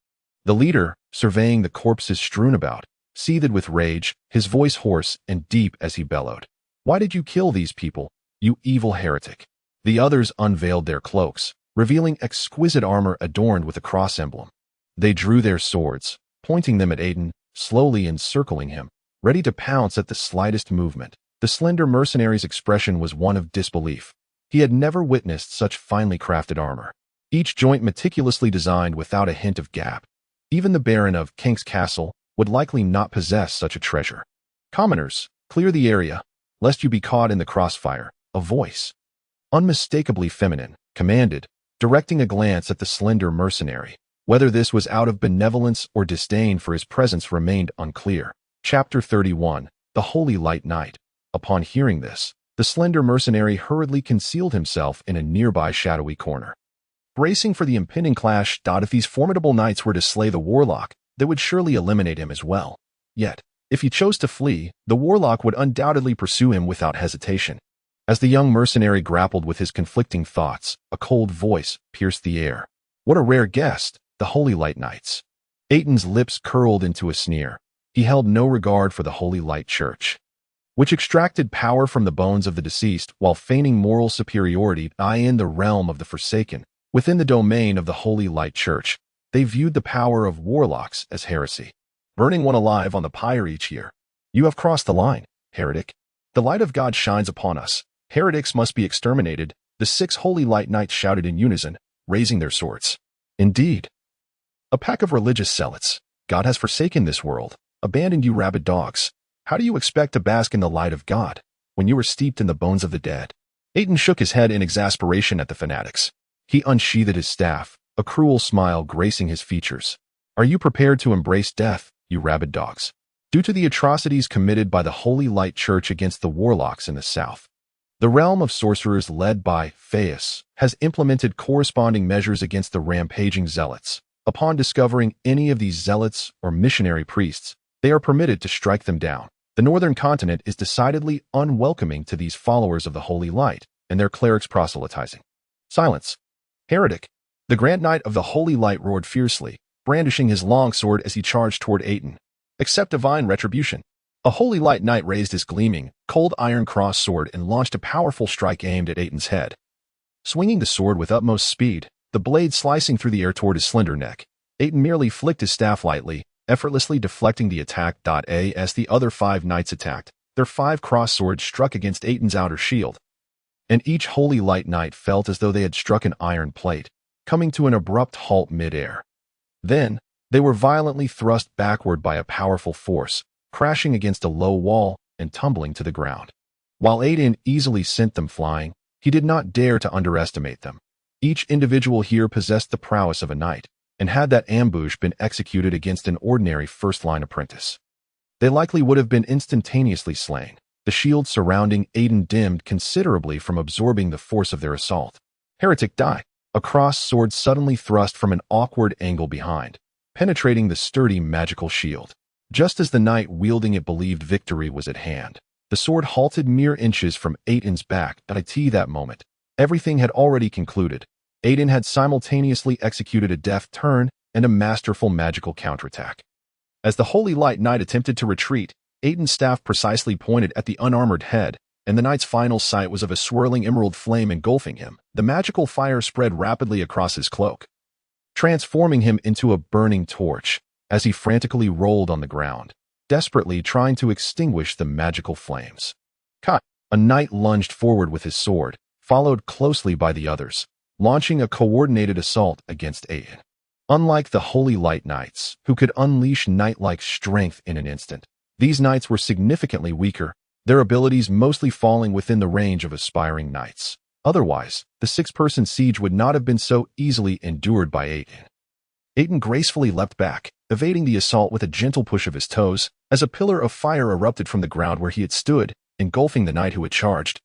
The leader, surveying the corpses strewn about, seethed with rage, his voice hoarse and deep as he bellowed. Why did you kill these people, you evil heretic? The others unveiled their cloaks, revealing exquisite armor adorned with a cross emblem. They drew their swords, pointing them at Aitin, slowly encircling him, ready to pounce at the slightest movement. The slender mercenary's expression was one of disbelief. He had never witnessed such finely crafted armor, each joint meticulously designed without a hint of gap. Even the Baron of Kink's Castle would likely not possess such a treasure. "Commoners, clear the area, lest you be caught in the crossfire," a voice, unmistakably feminine, commanded, directing a glance at the slender mercenary. Whether this was out of benevolence or disdain for his presence remained unclear. Chapter 31. The Holy Light Knight. Upon hearing this, the slender mercenary hurriedly concealed himself in a nearby shadowy corner. Bracing for the impending clash, if these formidable knights were to slay the warlock, they would surely eliminate him as well. Yet, if he chose to flee, the warlock would undoubtedly pursue him without hesitation. As the young mercenary grappled with his conflicting thoughts, a cold voice pierced the air. What a rare guest, the Holy Light Knights. Aitin's lips curled into a sneer. He held no regard for the Holy Light Church, which extracted power from the bones of the deceased while feigning moral superiority in the realm of the Forsaken. Within the domain of the Holy Light Church, they viewed the power of warlocks as heresy, burning one alive on the pyre each year. "You have crossed the line, heretic. The light of God shines upon us. Heretics must be exterminated," the 6 Holy Light Knights shouted in unison, raising their swords. "Indeed. A pack of religious zealots. God has forsaken this world, abandoned you rabid dogs. How do you expect to bask in the light of God when you are steeped in the bones of the dead?" Aitin shook his head in exasperation at the fanatics. He unsheathed his staff, a cruel smile gracing his features. "Are you prepared to embrace death, you rabid dogs? Due to the atrocities committed by the Holy Light Church against the warlocks in the south, the realm of sorcerers led by Phaeus has implemented corresponding measures against the rampaging zealots. Upon discovering any of these zealots or missionary priests, they are permitted to strike them down. The northern continent is decidedly unwelcoming to these followers of the Holy Light and their clerics proselytizing." "Silence, heretic!" The Grand Knight of the Holy Light roared fiercely, brandishing his long sword as he charged toward Aitin. "Accept divine retribution." A Holy Light Knight raised his gleaming, cold iron cross sword and launched a powerful strike aimed at Aitin's head. Swinging the sword with utmost speed, the blade slicing through the air toward his slender neck, Aitin merely flicked his staff lightly, effortlessly deflecting the attack. As the other 5 knights attacked, their 5 cross swords struck against Aitin's outer shield, and each Holy Light Knight felt as though they had struck an iron plate, coming to an abrupt halt mid-air. Then, they were violently thrust backward by a powerful force, crashing against a low wall and tumbling to the ground. While Aitin easily sent them flying, he did not dare to underestimate them. Each individual here possessed the prowess of a knight, and had that ambush been executed against an ordinary first-line apprentice, they likely would have been instantaneously slain. The shield surrounding Aitin dimmed considerably from absorbing the force of their assault. "Heretic, die!" A cross sword suddenly thrust from an awkward angle behind, penetrating the sturdy magical shield. Just as the knight wielding it believed victory was at hand, the sword halted mere inches from Aitin's back. At that moment, everything had already concluded. Aitin had simultaneously executed a deft turn and a masterful magical counterattack. As the Holy Light Knight attempted to retreat, Aitin's staff precisely pointed at the unarmored head, and the knight's final sight was of a swirling emerald flame engulfing him. The magical fire spread rapidly across his cloak, transforming him into a burning torch as he frantically rolled on the ground, desperately trying to extinguish the magical flames. Cut! A knight lunged forward with his sword, followed closely by the others, launching a coordinated assault against Aitin. Unlike the Holy Light Knights, who could unleash knight-like strength in an instant, these knights were significantly weaker, their abilities mostly falling within the range of aspiring knights. Otherwise, the 6-person siege would not have been so easily endured by Aitin. Aitin gracefully leapt back, evading the assault with a gentle push of his toes, as a pillar of fire erupted from the ground where he had stood, engulfing the knight who had charged,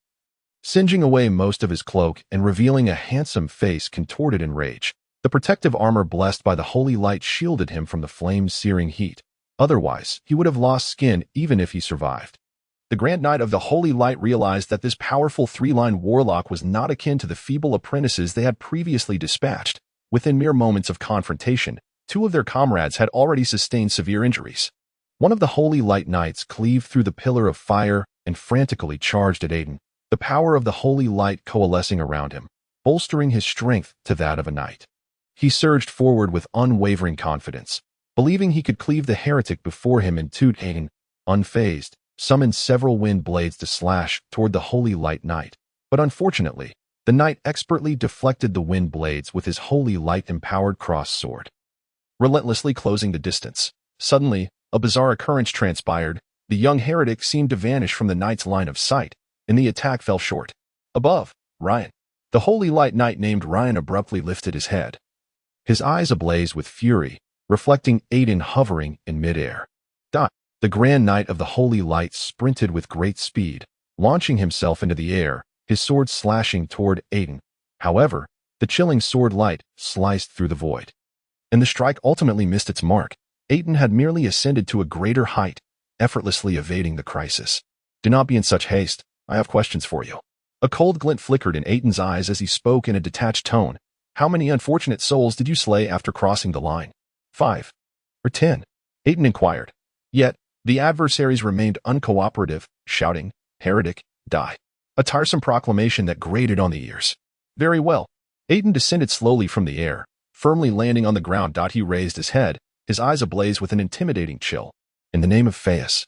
singeing away most of his cloak and revealing a handsome face contorted in rage. The protective armor blessed by the Holy Light shielded him from the flame's searing heat. Otherwise, he would have lost skin even if he survived. The Grand Knight of the Holy Light realized that this powerful 3-line warlock was not akin to the feeble apprentices they had previously dispatched. Within mere moments of confrontation, 2 of their comrades had already sustained severe injuries. One of the Holy Light Knights cleaved through the pillar of fire and frantically charged at Aitin, the power of the Holy Light coalescing around him. bolstering his strength to that of a knight. He surged forward with unwavering confidence, believing he could cleave the heretic before him, and Aitin, unfazed, summoned several wind blades to slash toward the holy light knight. But unfortunately, the knight expertly deflected the wind blades with his holy light-empowered cross sword, relentlessly closing the distance. Suddenly, a bizarre occurrence transpired. The young heretic seemed to vanish from the knight's line of sight, and the attack fell short. Above, Ryan, the holy light knight named Ryan, abruptly lifted his head, his eyes ablaze with fury, reflecting Aitin hovering in midair. The Grand Knight of the Holy Light sprinted with great speed, launching himself into the air, his sword slashing toward Aitin. However, the chilling sword light sliced through the void, and the strike ultimately missed its mark. Aitin had merely ascended to a greater height, effortlessly evading the crisis. "Do not be in such haste. I have questions for you." A cold glint flickered in Aitin's eyes as he spoke in a detached tone. "How many unfortunate souls did you slay after crossing the line?" 5 or 10, Aitin inquired. Yet, the adversaries remained uncooperative, shouting, "Heretic, die." A tiresome proclamation that grated on the ears. "Very well." Aitin descended slowly from the air, firmly landing on the ground. He raised his head, his eyes ablaze with an intimidating chill. "In the name of Feus,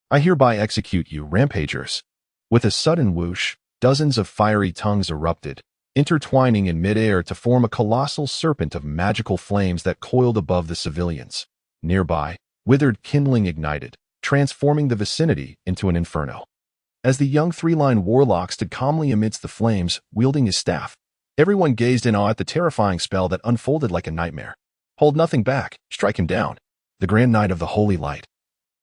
I hereby execute you, rampagers." With a sudden whoosh, dozens of fiery tongues erupted, intertwining in midair to form a colossal serpent of magical flames that coiled above the civilians. Nearby, withered kindling ignited, transforming the vicinity into an inferno. As the young three-line warlock stood calmly amidst the flames, wielding his staff, everyone gazed in awe at the terrifying spell that unfolded like a nightmare. "Hold nothing back, strike him down." The Grand Knight of the Holy Light,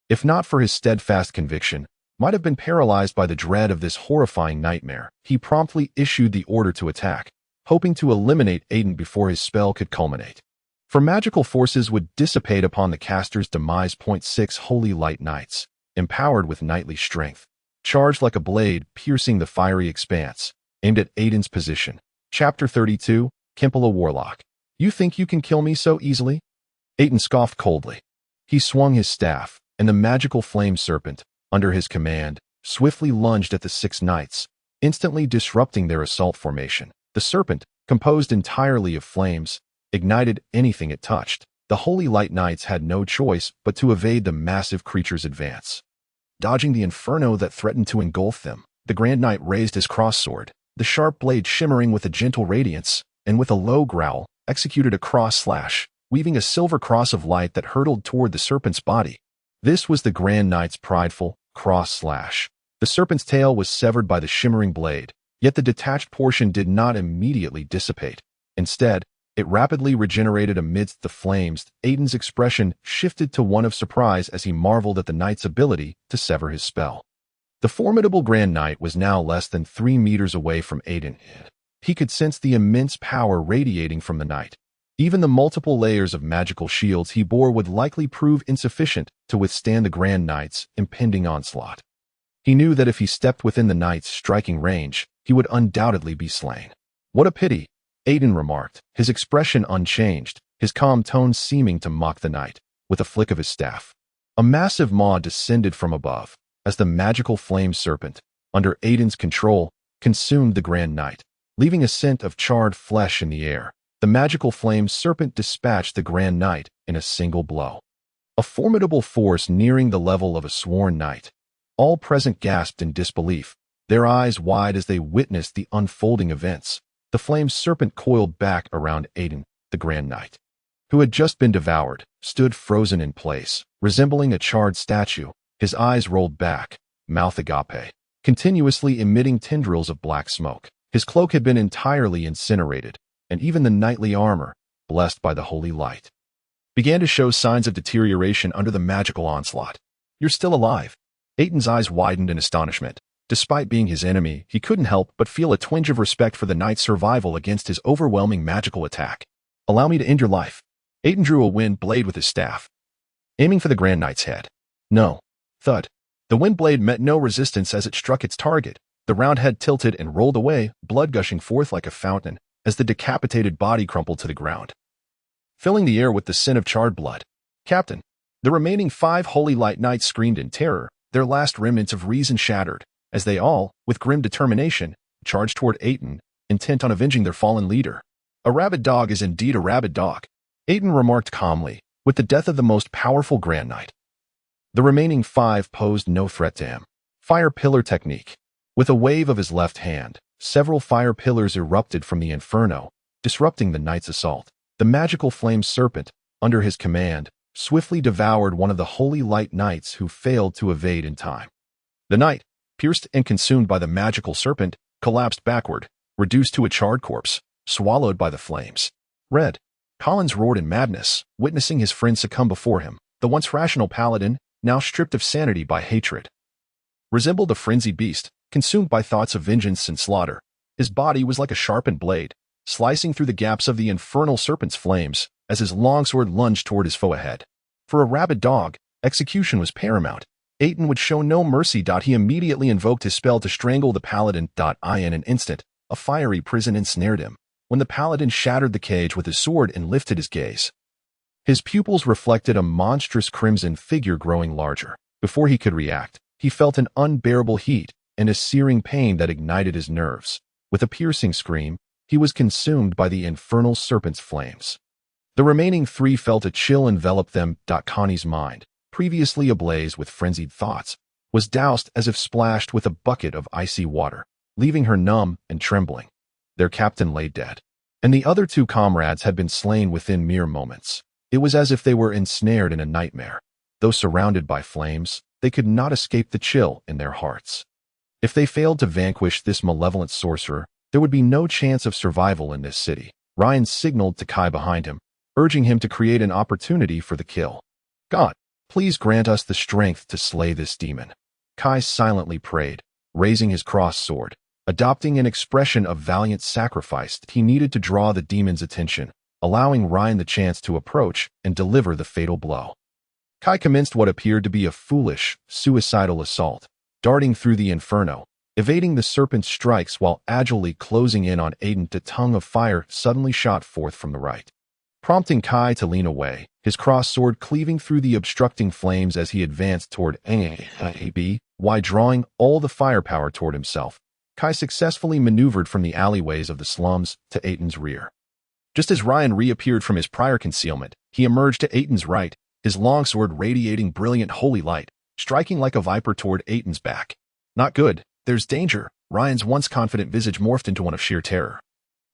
if not for his steadfast conviction, might have been paralyzed by the dread of this horrifying nightmare. He promptly issued the order to attack, hoping to eliminate Aitin before his spell could culminate. For magical forces would dissipate upon the caster's demise. 6 Holy Light Knights, empowered with knightly strength, charged like a blade, piercing the fiery expanse, aimed at Aitin's position. Chapter 32, Kilia Warlock. "You think you can kill me so easily?" Aitin scoffed coldly. He swung his staff, and the magical flame serpent, under his command, swiftly lunged at the 6 knights, instantly disrupting their assault formation. The serpent, composed entirely of flames, ignited anything it touched. The Holy Light Knights had no choice but to evade the massive creature's advance. Dodging the inferno that threatened to engulf them, the Grand Knight raised his cross-sword, the sharp blade shimmering with a gentle radiance, and with a low growl, executed a cross-slash, weaving a silver cross of light that hurtled toward the serpent's body. This was the Grand Knight's prideful cross-slash. The serpent's tail was severed by the shimmering blade, yet the detached portion did not immediately dissipate. Instead, it rapidly regenerated amidst the flames. Aitin's expression shifted to one of surprise as he marveled at the knight's ability to sever his spell. The formidable Grand Knight was now less than 3 meters away from Aitin. He could sense the immense power radiating from the knight. Even the multiple layers of magical shields he bore would likely prove insufficient to withstand the Grand Knight's impending onslaught. He knew that if he stepped within the knight's striking range, he would undoubtedly be slain. "What a pity," Aitin remarked, his expression unchanged, his calm tones seeming to mock the knight. With a flick of his staff, a massive maw descended from above, as the magical flame serpent, under Aitin's control, consumed the Grand Knight, leaving a scent of charred flesh in the air. The magical flame serpent dispatched the Grand Knight in a single blow. A formidable force nearing the level of a sworn knight. All present gasped in disbelief, their eyes wide as they witnessed the unfolding events. The flame serpent coiled back around Aitin. The Grand Knight, who had just been devoured, stood frozen in place, resembling a charred statue, his eyes rolled back, mouth agape, continuously emitting tendrils of black smoke. His cloak had been entirely incinerated, and even the knightly armor, blessed by the holy light, began to show signs of deterioration under the magical onslaught. "You're still alive." Aitin's eyes widened in astonishment. Despite being his enemy, he couldn't help but feel a twinge of respect for the knight's survival against his overwhelming magical attack. "Allow me to end your life." Aitin drew a wind blade with his staff, aiming for the Grand Knight's head. No. Thud. The wind blade met no resistance as it struck its target. The round head tilted and rolled away, blood gushing forth like a fountain, as the decapitated body crumpled to the ground, filling the air with the scent of charred blood. "Captain!" The remaining 5 Holy Light Knights screamed in terror, their last remnants of reason shattered, as they all, with grim determination, charged toward Aitin. intent on avenging their fallen leader. A rabid dog is indeed a rabid dog, Aitin remarked calmly, with the death of the most powerful Grand Knight. The remaining 5 posed no threat to him. Fire pillar technique. With a wave of his left hand, several fire pillars erupted from the inferno, disrupting the knight's assault. The magical flame serpent, under his command, swiftly devoured one of the holy light knights who failed to evade in time. The knight, pierced and consumed by the magical serpent, collapsed backward, reduced to a charred corpse, swallowed by the flames. Red. Collins roared in madness, witnessing his friend succumb before him. The once rational paladin, now stripped of sanity by hatred, resembled a frenzied beast, consumed by thoughts of vengeance and slaughter. His body was like a sharpened blade, slicing through the gaps of the infernal serpent's flames as his longsword lunged toward his foe ahead. For a rabid dog, execution was paramount. Aitin would show no mercy. He immediately invoked his spell to strangle the paladin. In an instant, a fiery prison ensnared him, when the paladin shattered the cage with his sword and lifted his gaze. His pupils reflected a monstrous crimson figure growing larger. Before he could react, he felt an unbearable heat and a searing pain that ignited his nerves. With a piercing scream, he was consumed by the infernal serpent's flames. The remaining 3 felt a chill envelop them. Connie's mind, previously ablaze with frenzied thoughts, was doused as if splashed with a bucket of icy water, leaving her numb and trembling. Their captain lay dead, and the other 2 comrades had been slain within mere moments. It was as if they were ensnared in a nightmare. Though surrounded by flames, they could not escape the chill in their hearts. If they failed to vanquish this malevolent sorcerer, there would be no chance of survival in this city. Ryan signaled to Kai behind him, urging him to create an opportunity for the kill. God, please grant us the strength to slay this demon. Kai silently prayed, raising his crossed sword. Adopting an expression of valiant sacrifice, he needed to draw the demon's attention, allowing Ryan the chance to approach and deliver the fatal blow. Kai commenced what appeared to be a foolish, suicidal assault, darting through the inferno, evading the serpent's strikes while agilely closing in on Aitin. A tongue of fire suddenly shot forth from the right, prompting Kai to lean away, his crossed sword cleaving through the obstructing flames as he advanced toward AB, while drawing all the firepower toward himself. Kai successfully maneuvered from the alleyways of the slums to Aitin's rear. Just as Ryan reappeared from his prior concealment, he emerged to Aitin's right, his longsword radiating brilliant holy light, striking like a viper toward Aitin's back. Not good. There's danger. Ryan's once confident visage morphed into one of sheer terror.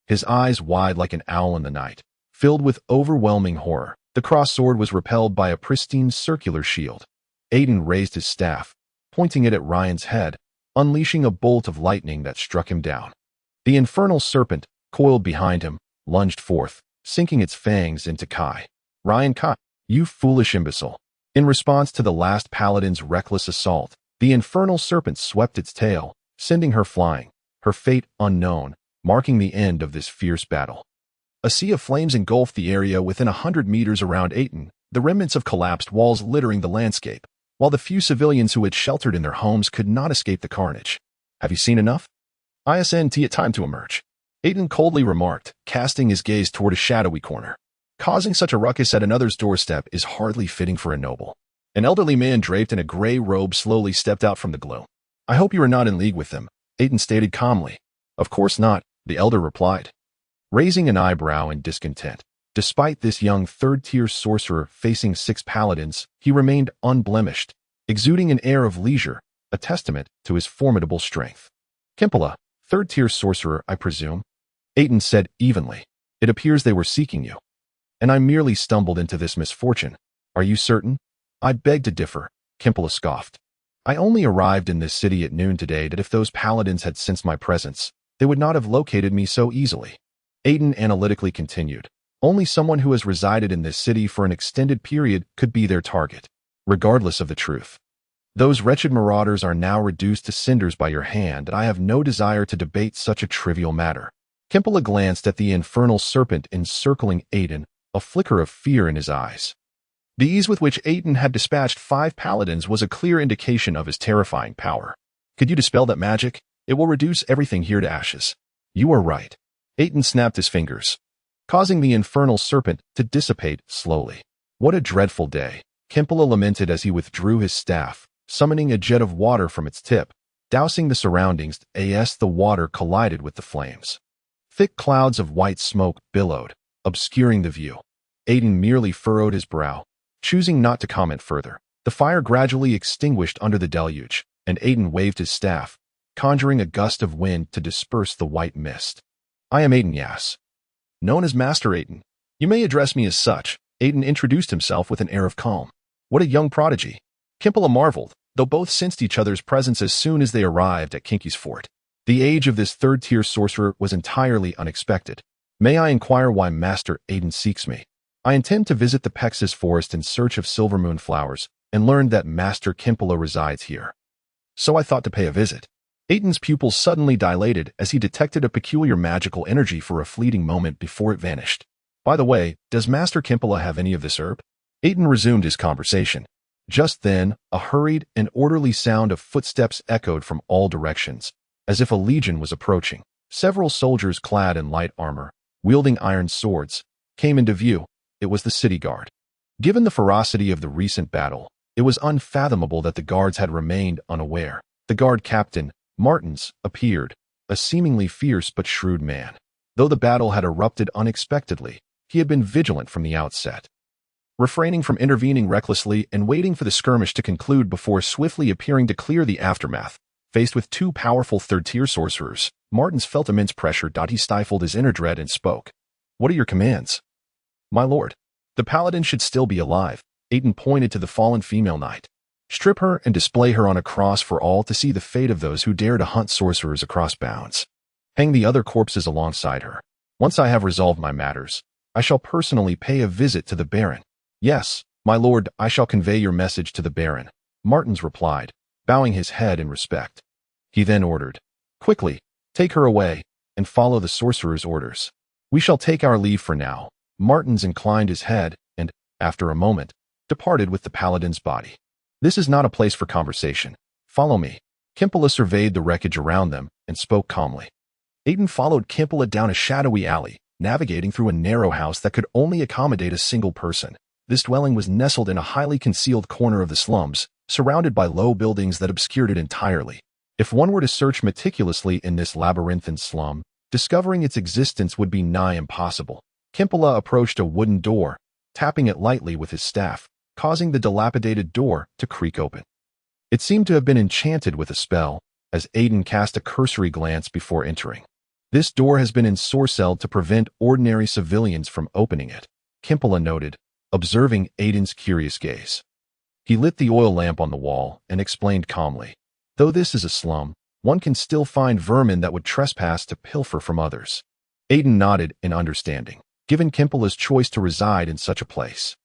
His eyes wide like an owl in the night, filled with overwhelming horror. The crossed sword was repelled by a pristine circular shield. Aitin raised his staff, pointing it at Ryan's head, unleashing a bolt of lightning that struck him down. The infernal serpent, coiled behind him, lunged forth, sinking its fangs into Kai. Ryan Kai, you foolish imbecile. In response to the last paladin's reckless assault, the infernal serpent swept its tail, sending her flying, her fate unknown, marking the end of this fierce battle. A sea of flames engulfed the area within 100 meters around Aitin, the remnants of collapsed walls littering the landscape, while the few civilians who had sheltered in their homes could not escape the carnage. Have you seen enough? ISNT, time to emerge, Aitin coldly remarked, casting his gaze toward a shadowy corner. Causing such a ruckus at another's doorstep is hardly fitting for a noble. An elderly man draped in a gray robe slowly stepped out from the gloom. I hope you are not in league with them, Aitin stated calmly. Of course not, the elder replied, raising an eyebrow in discontent. Despite this young third-tier sorcerer facing 6 paladins, he remained unblemished, exuding an air of leisure, a testament to his formidable strength. Kilia, third-tier sorcerer, I presume? Aitin said evenly. It appears they were seeking you. And I merely stumbled into this misfortune. Are you certain? I beg to differ, Kilia scoffed. I only arrived in this city at noon today. That if those paladins had sensed my presence, they would not have located me so easily. Aitin analytically continued. Only someone who has resided in this city for an extended period could be their target, regardless of the truth. Those wretched marauders are now reduced to cinders by your hand, and I have no desire to debate such a trivial matter. Kilia glanced at the infernal serpent encircling Aitin, a flicker of fear in his eyes. The ease with which Aitin had dispatched 5 paladins was a clear indication of his terrifying power. Could you dispel that magic? It will reduce everything here to ashes. You are right. Aitin snapped his fingers, causing the infernal serpent to dissipate slowly. What a dreadful day, Kilia lamented as he withdrew his staff, summoning a jet of water from its tip, dousing the surroundings as the water collided with the flames. Thick clouds of white smoke billowed, obscuring the view. Aitin merely furrowed his brow, choosing not to comment further. The fire gradually extinguished under the deluge, and Aitin waved his staff, conjuring a gust of wind to disperse the white mist. I am Aitin Yas, known as Master Aitin. You may address me as such. Aitin introduced himself with an air of calm. What a young prodigy. Kilia marveled, though both sensed each other's presence as soon as they arrived at Kinky's fort. The age of this third-tier sorcerer was entirely unexpected. May I inquire why Master Aitin seeks me? I intend to visit the Pex's forest in search of silvermoon flowers, and learned that Master Kilia resides here. So I thought to pay a visit. Aitin's pupils suddenly dilated as he detected a peculiar magical energy for a fleeting moment before it vanished. By the way, does Master Kilia have any of this herb? Aitin resumed his conversation. Just then, a hurried and orderly sound of footsteps echoed from all directions, as if a legion was approaching. Several soldiers clad in light armor, wielding iron swords, came into view. It was the city guard. Given the ferocity of the recent battle, it was unfathomable that the guards had remained unaware. The guard captain, Martins, appeared, a seemingly fierce but shrewd man. Though the battle had erupted unexpectedly, he had been vigilant from the outset, refraining from intervening recklessly and waiting for the skirmish to conclude before swiftly appearing to clear the aftermath. Faced with two powerful third-tier sorcerers, Martins felt immense pressure. He stifled his inner dread and spoke. What are your commands? My lord, the paladin should still be alive. Aitin pointed to the fallen female knight. Strip her and display her on a cross for all to see the fate of those who dare to hunt sorcerers across bounds. Hang the other corpses alongside her. Once I have resolved my matters, I shall personally pay a visit to the Baron. Yes, my lord, I shall convey your message to the Baron, Martins replied, bowing his head in respect. He then ordered, quickly, take her away, and follow the sorcerer's orders. We shall take our leave for now. Martins inclined his head, and, after a moment, departed with the paladin's body. This is not a place for conversation. Follow me. Kilia surveyed the wreckage around them, and spoke calmly. Aitin followed Kilia down a shadowy alley, navigating through a narrow house that could only accommodate a single person. This dwelling was nestled in a highly concealed corner of the slums, surrounded by low buildings that obscured it entirely. If one were to search meticulously in this labyrinthine slum, discovering its existence would be nigh impossible. Kilia approached a wooden door, tapping it lightly with his staff, causing the dilapidated door to creak open. It seemed to have been enchanted with a spell, as Aitin cast a cursory glance before entering. This door has been ensorcelled to prevent ordinary civilians from opening it, Kilia noted, observing Aitin's curious gaze. He lit the oil lamp on the wall and explained calmly. Though this is a slum, one can still find vermin that would trespass to pilfer from others. Aitin nodded in understanding, given Kilia's choice to reside in such a place.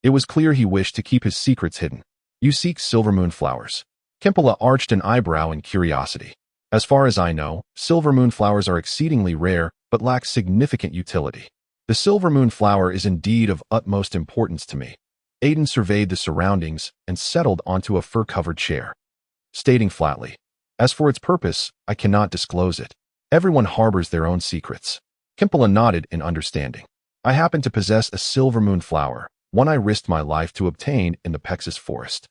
It was clear he wished to keep his secrets hidden. You seek silvermoon flowers. Kilia arched an eyebrow in curiosity. As far as I know, silvermoon flowers are exceedingly rare, but lack significant utility. The silvermoon flower is indeed of utmost importance to me. Aitin surveyed the surroundings and settled onto a fur-covered chair, stating flatly, as for its purpose, I cannot disclose it. Everyone harbors their own secrets. Kilia nodded in understanding. I happen to possess a silvermoon flower, one I risked my life to obtain in the Pex's forest.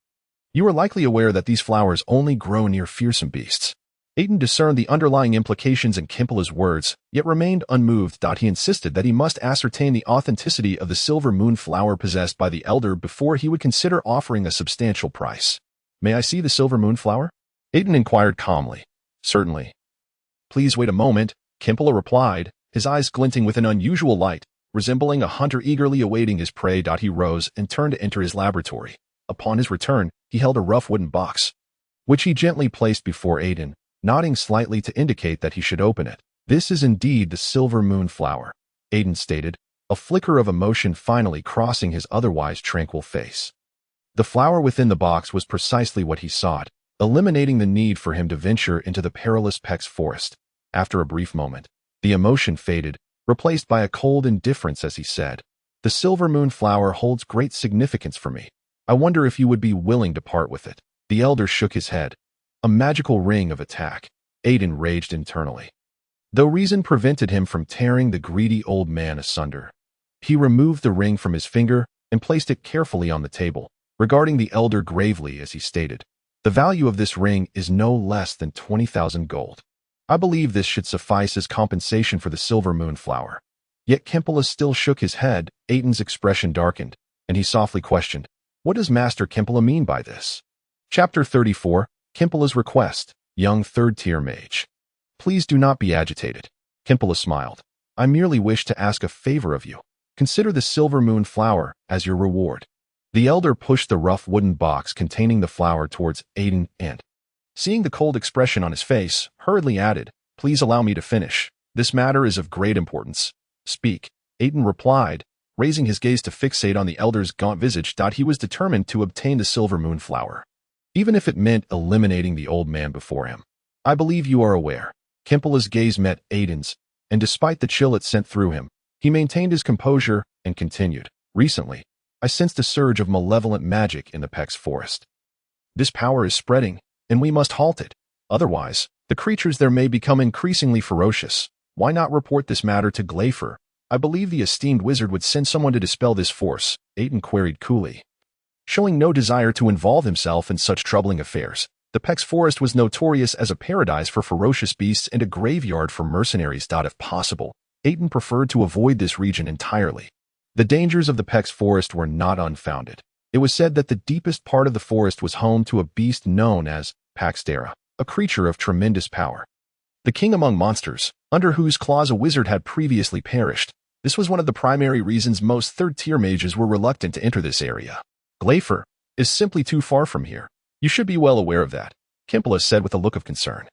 You are likely aware that these flowers only grow near fearsome beasts. Aitin discerned the underlying implications in Kilia's words, yet remained unmoved. He insisted that he must ascertain the authenticity of the silver moon flower possessed by the elder before he would consider offering a substantial price. May I see the silver moon flower? Aitin inquired calmly. Certainly. Please wait a moment, Kilia replied, his eyes glinting with an unusual light, resembling a hunter eagerly awaiting his prey. He rose and turned to enter his laboratory. Upon his return, he held a rough wooden box, which he gently placed before Aitin, nodding slightly to indicate that he should open it. This is indeed the silver moon flower, Aitin stated, a flicker of emotion finally crossing his otherwise tranquil face. The flower within the box was precisely what he sought, eliminating the need for him to venture into the perilous Pex forest. After a brief moment, the emotion faded, replaced by a cold indifference as he said, The silver moon flower holds great significance for me. I wonder if you would be willing to part with it. The elder shook his head. A magical ring of attack. Aitin raged internally. Though reason prevented him from tearing the greedy old man asunder, he removed the ring from his finger and placed it carefully on the table, regarding the elder gravely as he stated, The value of this ring is no less than 20,000 gold. I believe this should suffice as compensation for the silver moon flower. Yet Kimpala still shook his head. Aitin's expression darkened, and he softly questioned, "What does Master Kimpala mean by this?" Chapter 34, Kimpala's Request, Young Third-Tier Mage. Please do not be agitated. Kimpala smiled. I merely wish to ask a favor of you. Consider the silver moon flower as your reward. The elder pushed the rough wooden box containing the flower towards Aitin and, seeing the cold expression on his face, hurriedly added, "Please allow me to finish. This matter is of great importance." "Speak," Aitin replied, raising his gaze to fixate on the elder's gaunt visage. He was determined to obtain the silver moon flower, even if it meant eliminating the old man before him. "I believe you are aware." Kimpala's gaze met Aitin's, and despite the chill it sent through him, he maintained his composure and continued, "Recently, I sensed a surge of malevolent magic in the Peck's forest. This power is spreading, and we must halt it. Otherwise, the creatures there may become increasingly ferocious. Why not report this matter to Gleifer? I believe the esteemed wizard would send someone to dispel this force," Aitin queried coolly. Showing no desire to involve himself in such troubling affairs, the Peck's forest was notorious as a paradise for ferocious beasts and a graveyard for mercenaries. If possible, Aitin preferred to avoid this region entirely. The dangers of the Peck's forest were not unfounded. It was said that the deepest part of the forest was home to a beast known as Paxtera, a creature of tremendous power. The king among monsters, under whose claws a wizard had previously perished. This was one of the primary reasons most third-tier mages were reluctant to enter this area. "Gleifer is simply too far from here. You should be well aware of that," Kimpala said with a look of concern,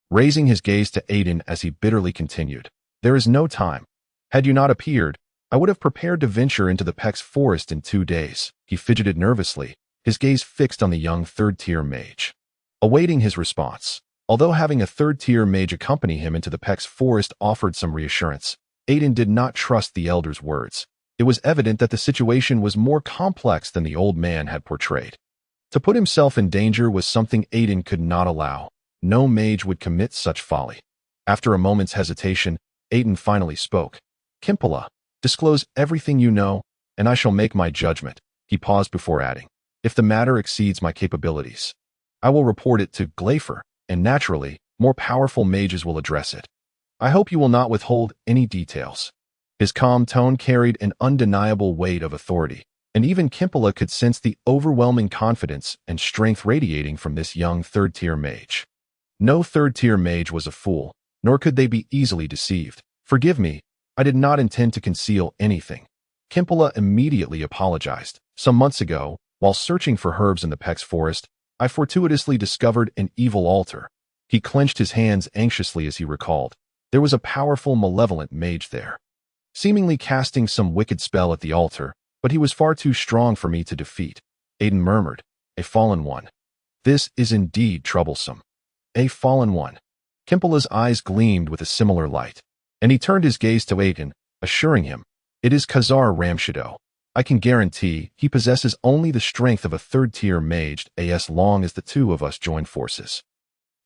raising his gaze to Aitin as he bitterly continued. "There is no time. Had you not appeared, I would have prepared to venture into the Peck's forest in 2 days." He fidgeted nervously, his gaze fixed on the young third-tier mage, awaiting his response. Although having a third-tier mage accompany him into the Peck's forest offered some reassurance, Aitin did not trust the elder's words. It was evident that the situation was more complex than the old man had portrayed. To put himself in danger was something Aitin could not allow. No mage would commit such folly. After a moment's hesitation, Aitin finally spoke. "Kimpala, disclose everything you know, and I shall make my judgment." He paused before adding, "If the matter exceeds my capabilities, I will report it to Gleifer, and naturally, more powerful mages will address it. I hope you will not withhold any details." His calm tone carried an undeniable weight of authority, and even Kimpala could sense the overwhelming confidence and strength radiating from this young third-tier mage. No third-tier mage was a fool, nor could they be easily deceived. "Forgive me, I did not intend to conceal anything." Kimpala immediately apologized. "Some months ago, while searching for herbs in the Peck's forest, I fortuitously discovered an evil altar." He clenched his hands anxiously as he recalled. There was a powerful, malevolent mage there, seemingly casting some wicked spell at the altar, but he was far too strong for me to defeat. Aitin murmured, "A fallen one. This is indeed troublesome." "A fallen one." Kimpala's eyes gleamed with a similar light, and he turned his gaze to Aitin, assuring him, "It is Khazar Ramshadow. I can guarantee he possesses only the strength of a third-tier mage as long as the two of us join forces.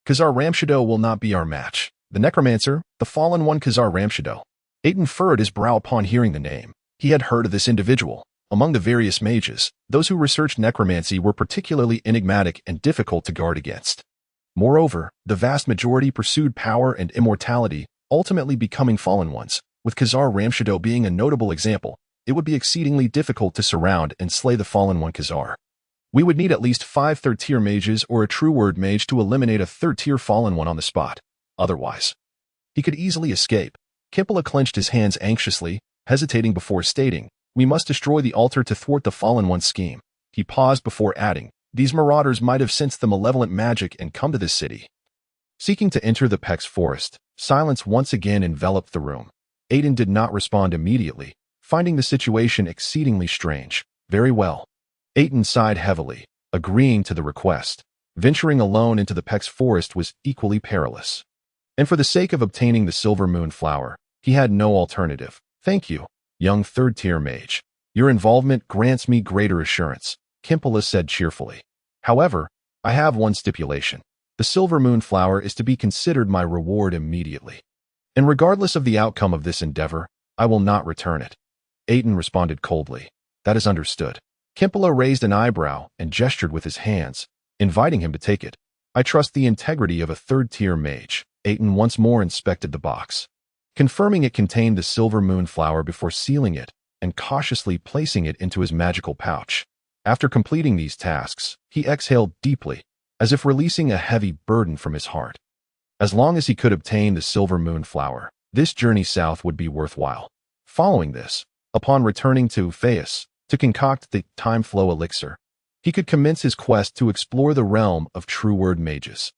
Khazar Ramshadow will not be our match. The necromancer, the fallen one Khazar Ramshadow." Aitin furrowed his brow upon hearing the name. He had heard of this individual. Among the various mages, those who researched necromancy were particularly enigmatic and difficult to guard against. Moreover, the vast majority pursued power and immortality, ultimately becoming fallen ones. With Khazar Ramshadow being a notable example, it would be exceedingly difficult to surround and slay the fallen one Khazar. We would need at least 5 third-tier mages or a true word mage to eliminate a third-tier fallen one on the spot. Otherwise, he could easily escape. Kimpala clenched his hands anxiously, hesitating before stating, "We must destroy the altar to thwart the fallen one's scheme." He paused before adding, "These marauders might have sensed the malevolent magic and come to this city, seeking to enter the Peck's forest." Silence once again enveloped the room. Aitin did not respond immediately, finding the situation exceedingly strange. "Very well." Aitin sighed heavily, agreeing to the request. Venturing alone into the Peck's forest was equally perilous, and for the sake of obtaining the silver moon flower, he had no alternative. "Thank you, young third-tier mage. Your involvement grants me greater assurance," Kimpala said cheerfully. "However, I have one stipulation. The silver moon flower is to be considered my reward immediately, and regardless of the outcome of this endeavor, I will not return it." Aitin responded coldly, "That is understood." Kimpala raised an eyebrow and gestured with his hands, inviting him to take it. "I trust the integrity of a third-tier mage." Aitin once more inspected the box, confirming it contained the silver moon flower before sealing it and cautiously placing it into his magical pouch. After completing these tasks, he exhaled deeply, as if releasing a heavy burden from his heart. As long as he could obtain the silver moon flower, this journey south would be worthwhile. Following this, upon returning to Phaius to concoct the time flow elixir, he could commence his quest to explore the realm of true word mages.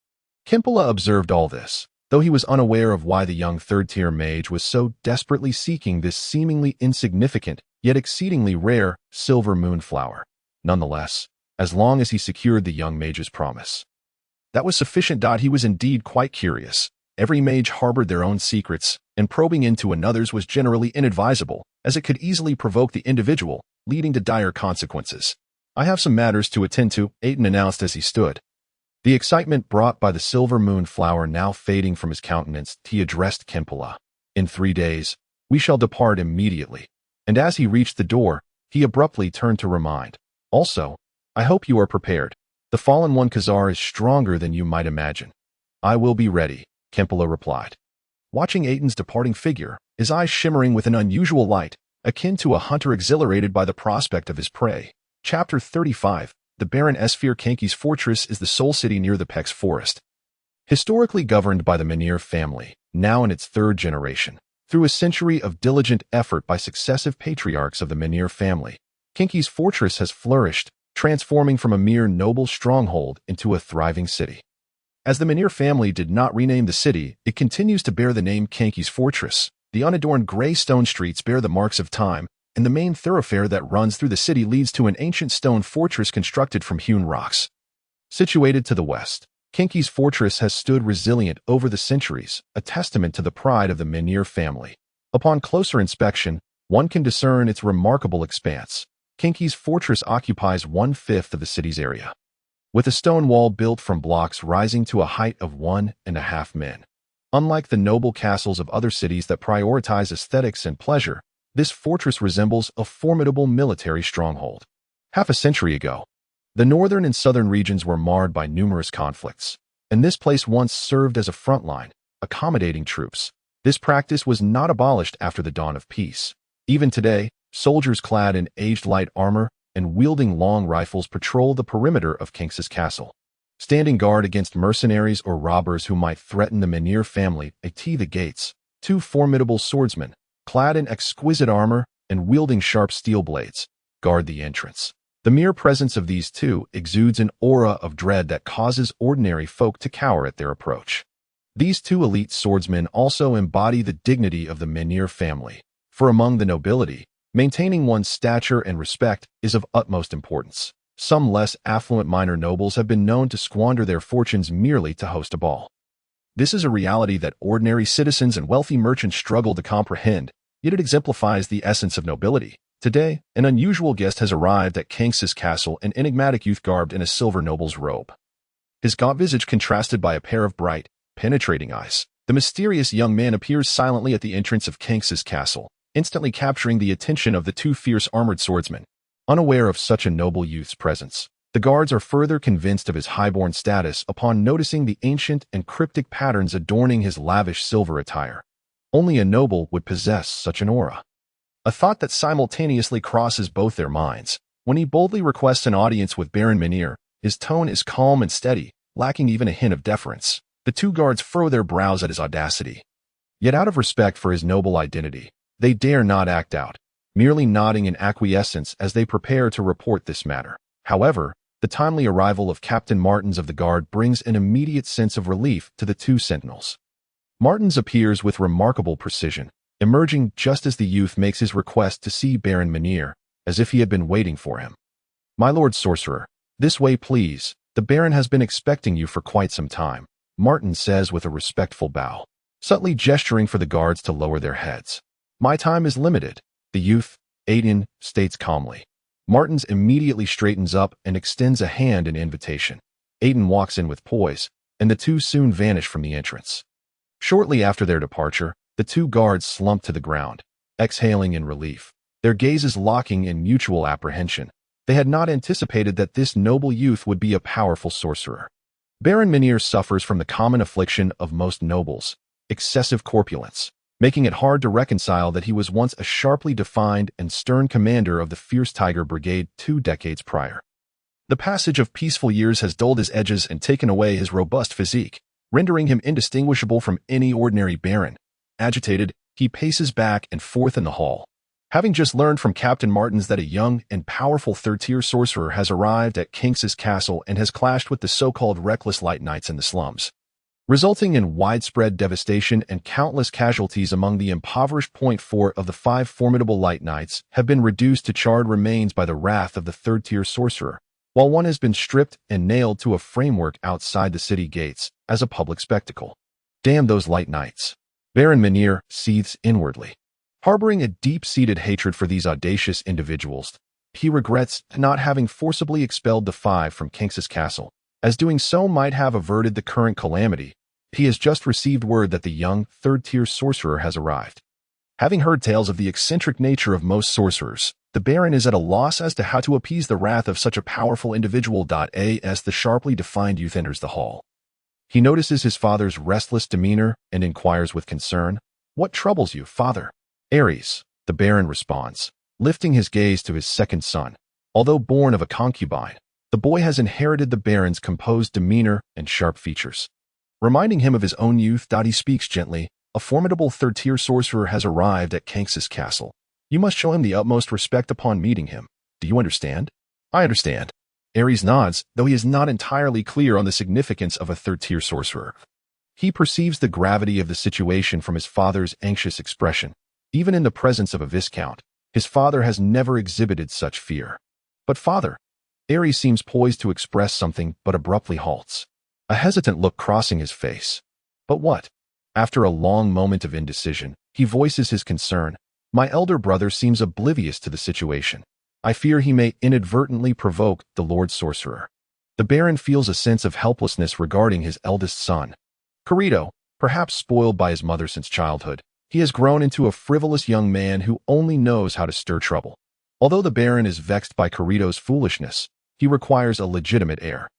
Kilia observed all this, though he was unaware of why the young third-tier mage was so desperately seeking this seemingly insignificant, yet exceedingly rare, silver moon flower. Nonetheless, as long as he secured the young mage's promise, that was sufficient. He was indeed quite curious. Every mage harbored their own secrets, and probing into another's was generally inadvisable, as it could easily provoke the individual, leading to dire consequences. "I have some matters to attend to," Aitin announced as he stood. The excitement brought by the silver moon flower now fading from his countenance, he addressed Kilia. "In 3 days, we shall depart immediately." And as he reached the door, he abruptly turned to remind, "Also, I hope you are prepared. The fallen one Khazar is stronger than you might imagine." "I will be ready," Kilia replied. Watching Aitin's departing figure, his eyes shimmering with an unusual light, akin to a hunter exhilarated by the prospect of his prey. Chapter 35. The Baron Esfir. Kenki's fortress is the sole city near the Pex forest. Historically governed by the Menhir family, now in its 3rd generation, through a century of diligent effort by successive patriarchs of the Menhir family, Kenki's fortress has flourished, transforming from a mere noble stronghold into a thriving city. As the Menhir family did not rename the city, it continues to bear the name Kenki's fortress. The unadorned gray stone streets bear the marks of time, and the main thoroughfare that runs through the city leads to an ancient stone fortress constructed from hewn rocks. Situated to the west, Kenki's fortress has stood resilient over the centuries, a testament to the pride of the Menhir family. Upon closer inspection, one can discern its remarkable expanse. Kenki's fortress occupies 1/5 of the city's area, with a stone wall built from blocks rising to a height of 1.5 men. Unlike the noble castles of other cities that prioritize aesthetics and pleasure, this fortress resembles a formidable military stronghold. Half a century ago, the northern and southern regions were marred by numerous conflicts, and this place once served as a front line, accommodating troops. This practice was not abolished after the dawn of peace. Even today, soldiers clad in aged light armor and wielding long rifles patrol the perimeter of Kenki's castle, standing guard against mercenaries or robbers who might threaten the Menhir family. At the gates, 2 formidable swordsmen, clad in exquisite armor and wielding sharp steel blades, guard the entrance. The mere presence of these 2 exudes an aura of dread that causes ordinary folk to cower at their approach. These 2 elite swordsmen also embody the dignity of the Menhir family, for among the nobility, maintaining one's stature and respect is of utmost importance. Some less affluent minor nobles have been known to squander their fortunes merely to host a ball. This is a reality that ordinary citizens and wealthy merchants struggle to comprehend, yet it exemplifies the essence of nobility. Today, an unusual guest has arrived at Kenki's castle, an enigmatic youth garbed in a silver noble's robe. His gaunt visage contrasted by a pair of bright, penetrating eyes. The mysterious young man appears silently at the entrance of Kenki's castle, instantly capturing the attention of the 2 fierce armored swordsmen. Unaware of such a noble youth's presence, the guards are further convinced of his highborn status upon noticing the ancient and cryptic patterns adorning his lavish silver attire. Only a noble would possess such an aura. A thought that simultaneously crosses both their minds. When he boldly requests an audience with Baron Menhir, his tone is calm and steady, lacking even a hint of deference. The 2 guards furrow their brows at his audacity. Yet out of respect for his noble identity, they dare not act out, merely nodding in acquiescence as they prepare to report this matter. However, the timely arrival of Captain Martins of the guard brings an immediate sense of relief to the 2 sentinels. Martins appears with remarkable precision, emerging just as the youth makes his request to see Baron Menhir, as if he had been waiting for him. "My lord sorcerer, this way please. The Baron has been expecting you for quite some time," Martins says with a respectful bow, subtly gesturing for the guards to lower their heads. "My time is limited," the youth, Aitin, states calmly. Martins immediately straightens up and extends a hand in invitation. Aitin walks in with poise, and the 2 soon vanish from the entrance. Shortly after their departure, the 2 guards slump to the ground, exhaling in relief, their gazes locking in mutual apprehension. They had not anticipated that this noble youth would be a powerful sorcerer. Baron Minir suffers from the common affliction of most nobles, excessive corpulence, making it hard to reconcile that he was once a sharply defined and stern commander of the Fierce Tiger Brigade 2 decades prior. The passage of peaceful years has dulled his edges and taken away his robust physique, rendering him indistinguishable from any ordinary baron. Agitated, he paces back and forth in the hall. Having just learned from Captain Martins that a young and powerful third-tier sorcerer has arrived at Kinx's castle and has clashed with the so-called reckless light knights in the slums, resulting in widespread devastation and countless casualties among the impoverished. 4 of the 5 formidable light knights have been reduced to charred remains by the wrath of the third-tier sorcerer, while one has been stripped and nailed to a framework outside the city gates as a public spectacle. Damn those light knights. Baron Minir seethes inwardly. Harboring a deep-seated hatred for these audacious individuals, he regrets not having forcibly expelled the 5 from Kinx's castle, as doing so might have averted the current calamity. He has just received word that the young third-tier sorcerer has arrived. Having heard tales of the eccentric nature of most sorcerers, the Baron is at a loss as to how to appease the wrath of such a powerful individual. As the sharply defined youth enters the hall, he notices his father's restless demeanor and inquires with concern, "What troubles you, father?" "Ares," the Baron responds, lifting his gaze to his second son. Although born of a concubine, the boy has inherited the Baron's composed demeanor and sharp features. Reminding him of his own youth, he speaks gently, "A formidable third-tier sorcerer has arrived at Kinx's castle. You must show him the utmost respect upon meeting him. Do you understand?" "I understand." Ares nods, though he is not entirely clear on the significance of a third-tier sorcerer. He perceives the gravity of the situation from his father's anxious expression. Even in the presence of a viscount, his father has never exhibited such fear. "But father," Ares seems poised to express something but abruptly halts, a hesitant look crossing his face. "But what?" After a long moment of indecision, he voices his concern. "My elder brother seems oblivious to the situation. I fear he may inadvertently provoke the Lord Sorcerer." The Baron feels a sense of helplessness regarding his eldest son. Corrido, perhaps spoiled by his mother since childhood, he has grown into a frivolous young man who only knows how to stir trouble. Although the Baron is vexed by Corrido's foolishness, he requires a legitimate heir.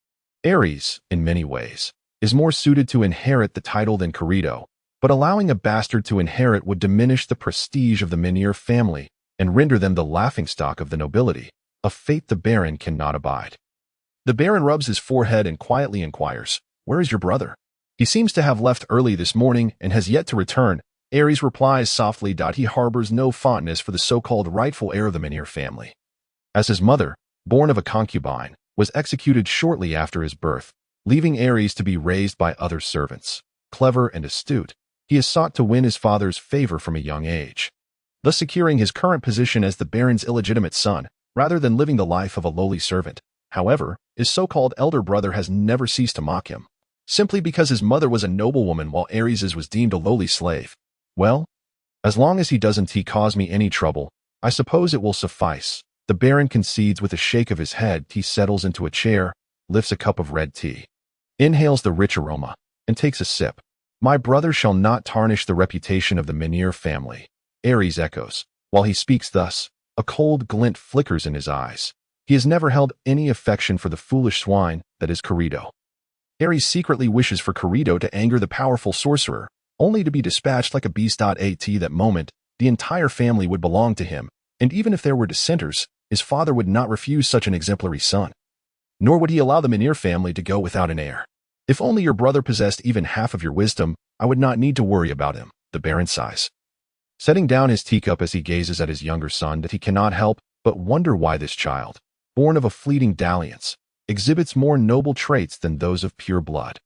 Ares, in many ways, is more suited to inherit the title than Corrido, but allowing a bastard to inherit would diminish the prestige of the Minir family and render them the laughingstock of the nobility, a fate the Baron cannot abide. The Baron rubs his forehead and quietly inquires, "Where is your brother?" "He seems to have left early this morning and has yet to return." Ares replies softly. He harbors no fondness for the so-called rightful heir of the Minir family, as his mother, born of a concubine, was executed shortly after his birth, leaving Ares to be raised by other servants. Clever and astute, he has sought to win his father's favor from a young age, thus securing his current position as the Baron's illegitimate son, rather than living the life of a lowly servant. However, his so-called elder brother has never ceased to mock him, simply because his mother was a noblewoman while Ares's was deemed a lowly slave. "Well, as long as he doesn't cause me any trouble, I suppose it will suffice." The Baron concedes with a shake of his head. He settles into a chair, lifts a cup of red tea, inhales the rich aroma, and takes a sip. "My brother shall not tarnish the reputation of the Minir family," Ares echoes. While he speaks thus, a cold glint flickers in his eyes. He has never held any affection for the foolish swine that is Corrido. Ares secretly wishes for Corrido to anger the powerful sorcerer, only to be dispatched like a beast. At that moment, the entire family would belong to him, and even if there were dissenters, his father would not refuse such an exemplary son. Nor would he allow the Minir family to go without an heir. "If only your brother possessed even half of your wisdom, I would not need to worry about him," the Baron sighs, setting down his teacup as he gazes at his younger son. He cannot help but wonder why this child, born of a fleeting dalliance, exhibits more noble traits than those of pure blood.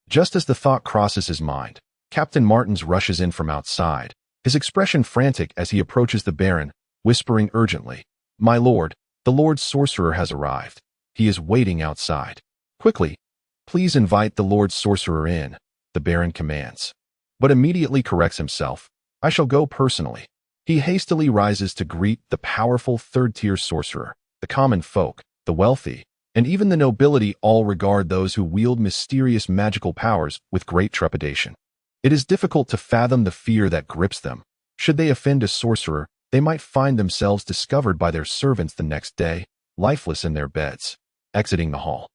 Just as the thought crosses his mind, Captain Martins rushes in from outside, his expression frantic as he approaches the Baron, whispering urgently, "My lord, the Lord Sorcerer has arrived. He is waiting outside. Quickly, please invite the Lord Sorcerer in," the Baron commands, but immediately corrects himself. "I shall go personally." He hastily rises to greet the powerful third-tier sorcerer. The common folk, the wealthy, and even the nobility all regard those who wield mysterious magical powers with great trepidation. It is difficult to fathom the fear that grips them. Should they offend a sorcerer, they might find themselves discovered by their servants the next day, lifeless in their beds. Exiting the hall,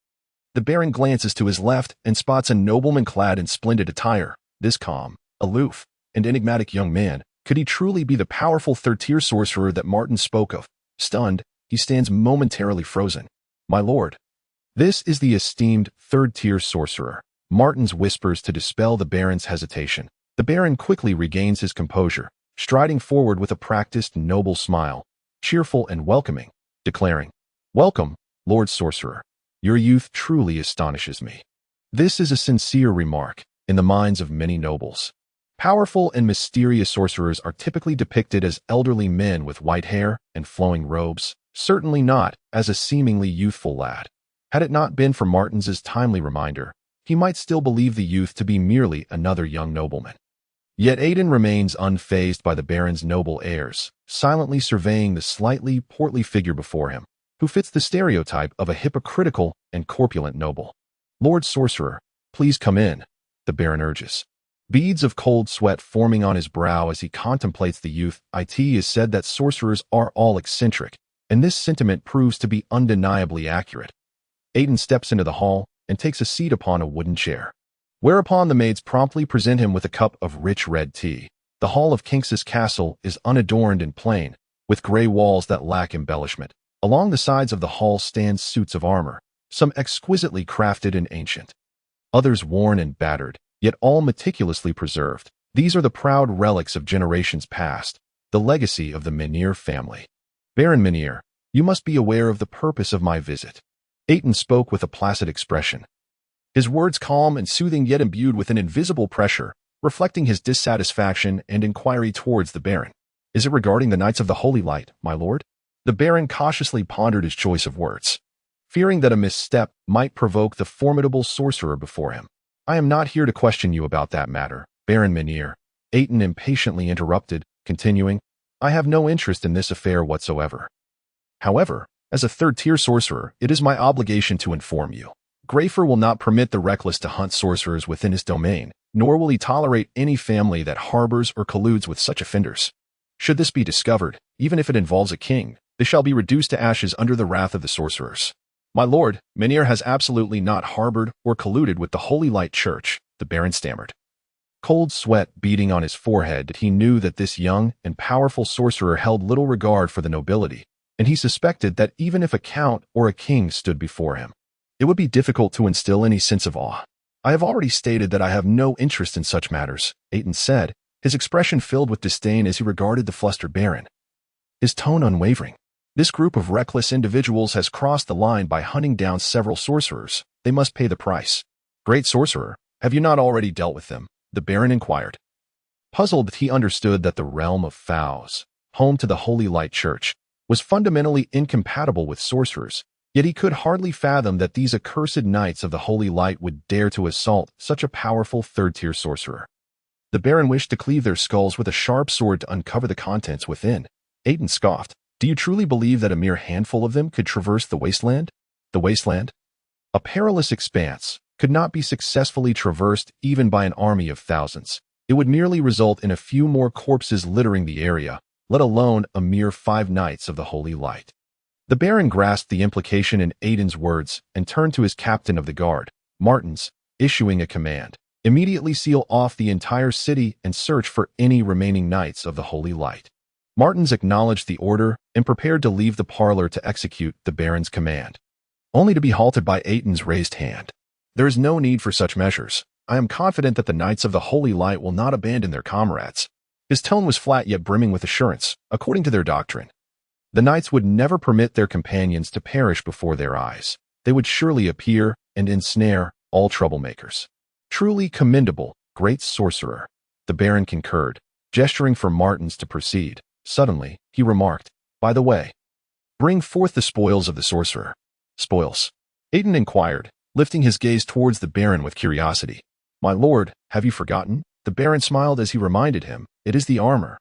The Baron glances to his left and spots a nobleman clad in splendid attire. This calm, aloof, and enigmatic young man, could he truly be the powerful third-tier sorcerer that Martin spoke of? Stunned, he stands momentarily frozen. My lord. This is the esteemed third-tier sorcerer. Martin's whispers to dispel the Baron's hesitation. The Baron quickly regains his composure, striding forward with a practiced, noble smile, cheerful and welcoming, declaring, "Welcome, Lord Sorcerer. Your youth truly astonishes me." This is a sincere remark in the minds of many nobles. Powerful and mysterious sorcerers are typically depicted as elderly men with white hair and flowing robes, certainly not as a seemingly youthful lad. Had it not been for Martin's timely reminder, he might still believe the youth to be merely another young nobleman. Yet Aitin remains unfazed by the Baron's noble airs, silently surveying the slightly portly figure before him, who fits the stereotype of a hypocritical and corpulent noble. "Lord Sorcerer, please come in," the Baron urges. Beads of cold sweat forming on his brow as he contemplates the youth. It is said that sorcerers are all eccentric, and this sentiment proves to be undeniably accurate. Aitin steps into the hall and takes a seat upon a wooden chair, whereupon the maids promptly present him with a cup of rich red tea. The hall of Kinx's castle is unadorned and plain, with gray walls that lack embellishment. Along the sides of the hall stand suits of armor, some exquisitely crafted and ancient, others worn and battered, yet all meticulously preserved. These are the proud relics of generations past, the legacy of the Menhir family. "Baron Menhir, you must be aware of the purpose of my visit." Aitin spoke with a placid expression, his words calm and soothing yet imbued with an invisible pressure, reflecting his dissatisfaction and inquiry towards the Baron. "Is it regarding the Knights of the Holy Light, my lord?" The Baron cautiously pondered his choice of words, fearing that a misstep might provoke the formidable sorcerer before him. "I am not here to question you about that matter, Baron Menhir," Aitin impatiently interrupted, continuing, "I have no interest in this affair whatsoever. However, as a third-tier sorcerer, it is my obligation to inform you. Greyfer will not permit the reckless to hunt sorcerers within his domain, nor will he tolerate any family that harbors or colludes with such offenders. Should this be discovered, even if it involves a king, they shall be reduced to ashes under the wrath of the sorcerers." "My lord, Menhir has absolutely not harbored or colluded with the Holy Light Church," the Baron stammered. Cold sweat beading on his forehead, he knew that this young and powerful sorcerer held little regard for the nobility, and he suspected that even if a count or a king stood before him, it would be difficult to instill any sense of awe. "I have already stated that I have no interest in such matters," Aitin said, his expression filled with disdain as he regarded the flustered Baron, his tone unwavering. "This group of reckless individuals has crossed the line by hunting down several sorcerers. They must pay the price." "Great sorcerer, have you not already dealt with them?" the Baron inquired. Puzzled, he understood that the realm of Faust, home to the Holy Light Church, was fundamentally incompatible with sorcerers, yet he could hardly fathom that these accursed knights of the Holy Light would dare to assault such a powerful third-tier sorcerer. The Baron wished to cleave their skulls with a sharp sword to uncover the contents within. Aitin scoffed. "Do you truly believe that a mere handful of them could traverse the wasteland?" The wasteland? A perilous expanse, could not be successfully traversed even by an army of thousands. It would merely result in a few more corpses littering the area, let alone a mere 5 knights of the Holy Light. The Baron grasped the implication in Aitin's words and turned to his captain of the guard, Martin's, issuing a command. "Immediately seal off the entire city and search for any remaining knights of the Holy Light." Martins acknowledged the order and prepared to leave the parlor to execute the Baron's command, only to be halted by Aitin's raised hand. "There is no need for such measures. I am confident that the Knights of the Holy Light will not abandon their comrades." His tone was flat yet brimming with assurance. According to their doctrine, the Knights would never permit their companions to perish before their eyes. They would surely appear and ensnare all troublemakers. "Truly commendable, great sorcerer," the Baron concurred, gesturing for Martins to proceed. Suddenly, he remarked, "By the way, bring forth the spoils of the sorcerer." "Spoils?" Aitin inquired, lifting his gaze towards the Baron with curiosity. "My lord, have you forgotten?" The Baron smiled as he reminded him, "It is the armor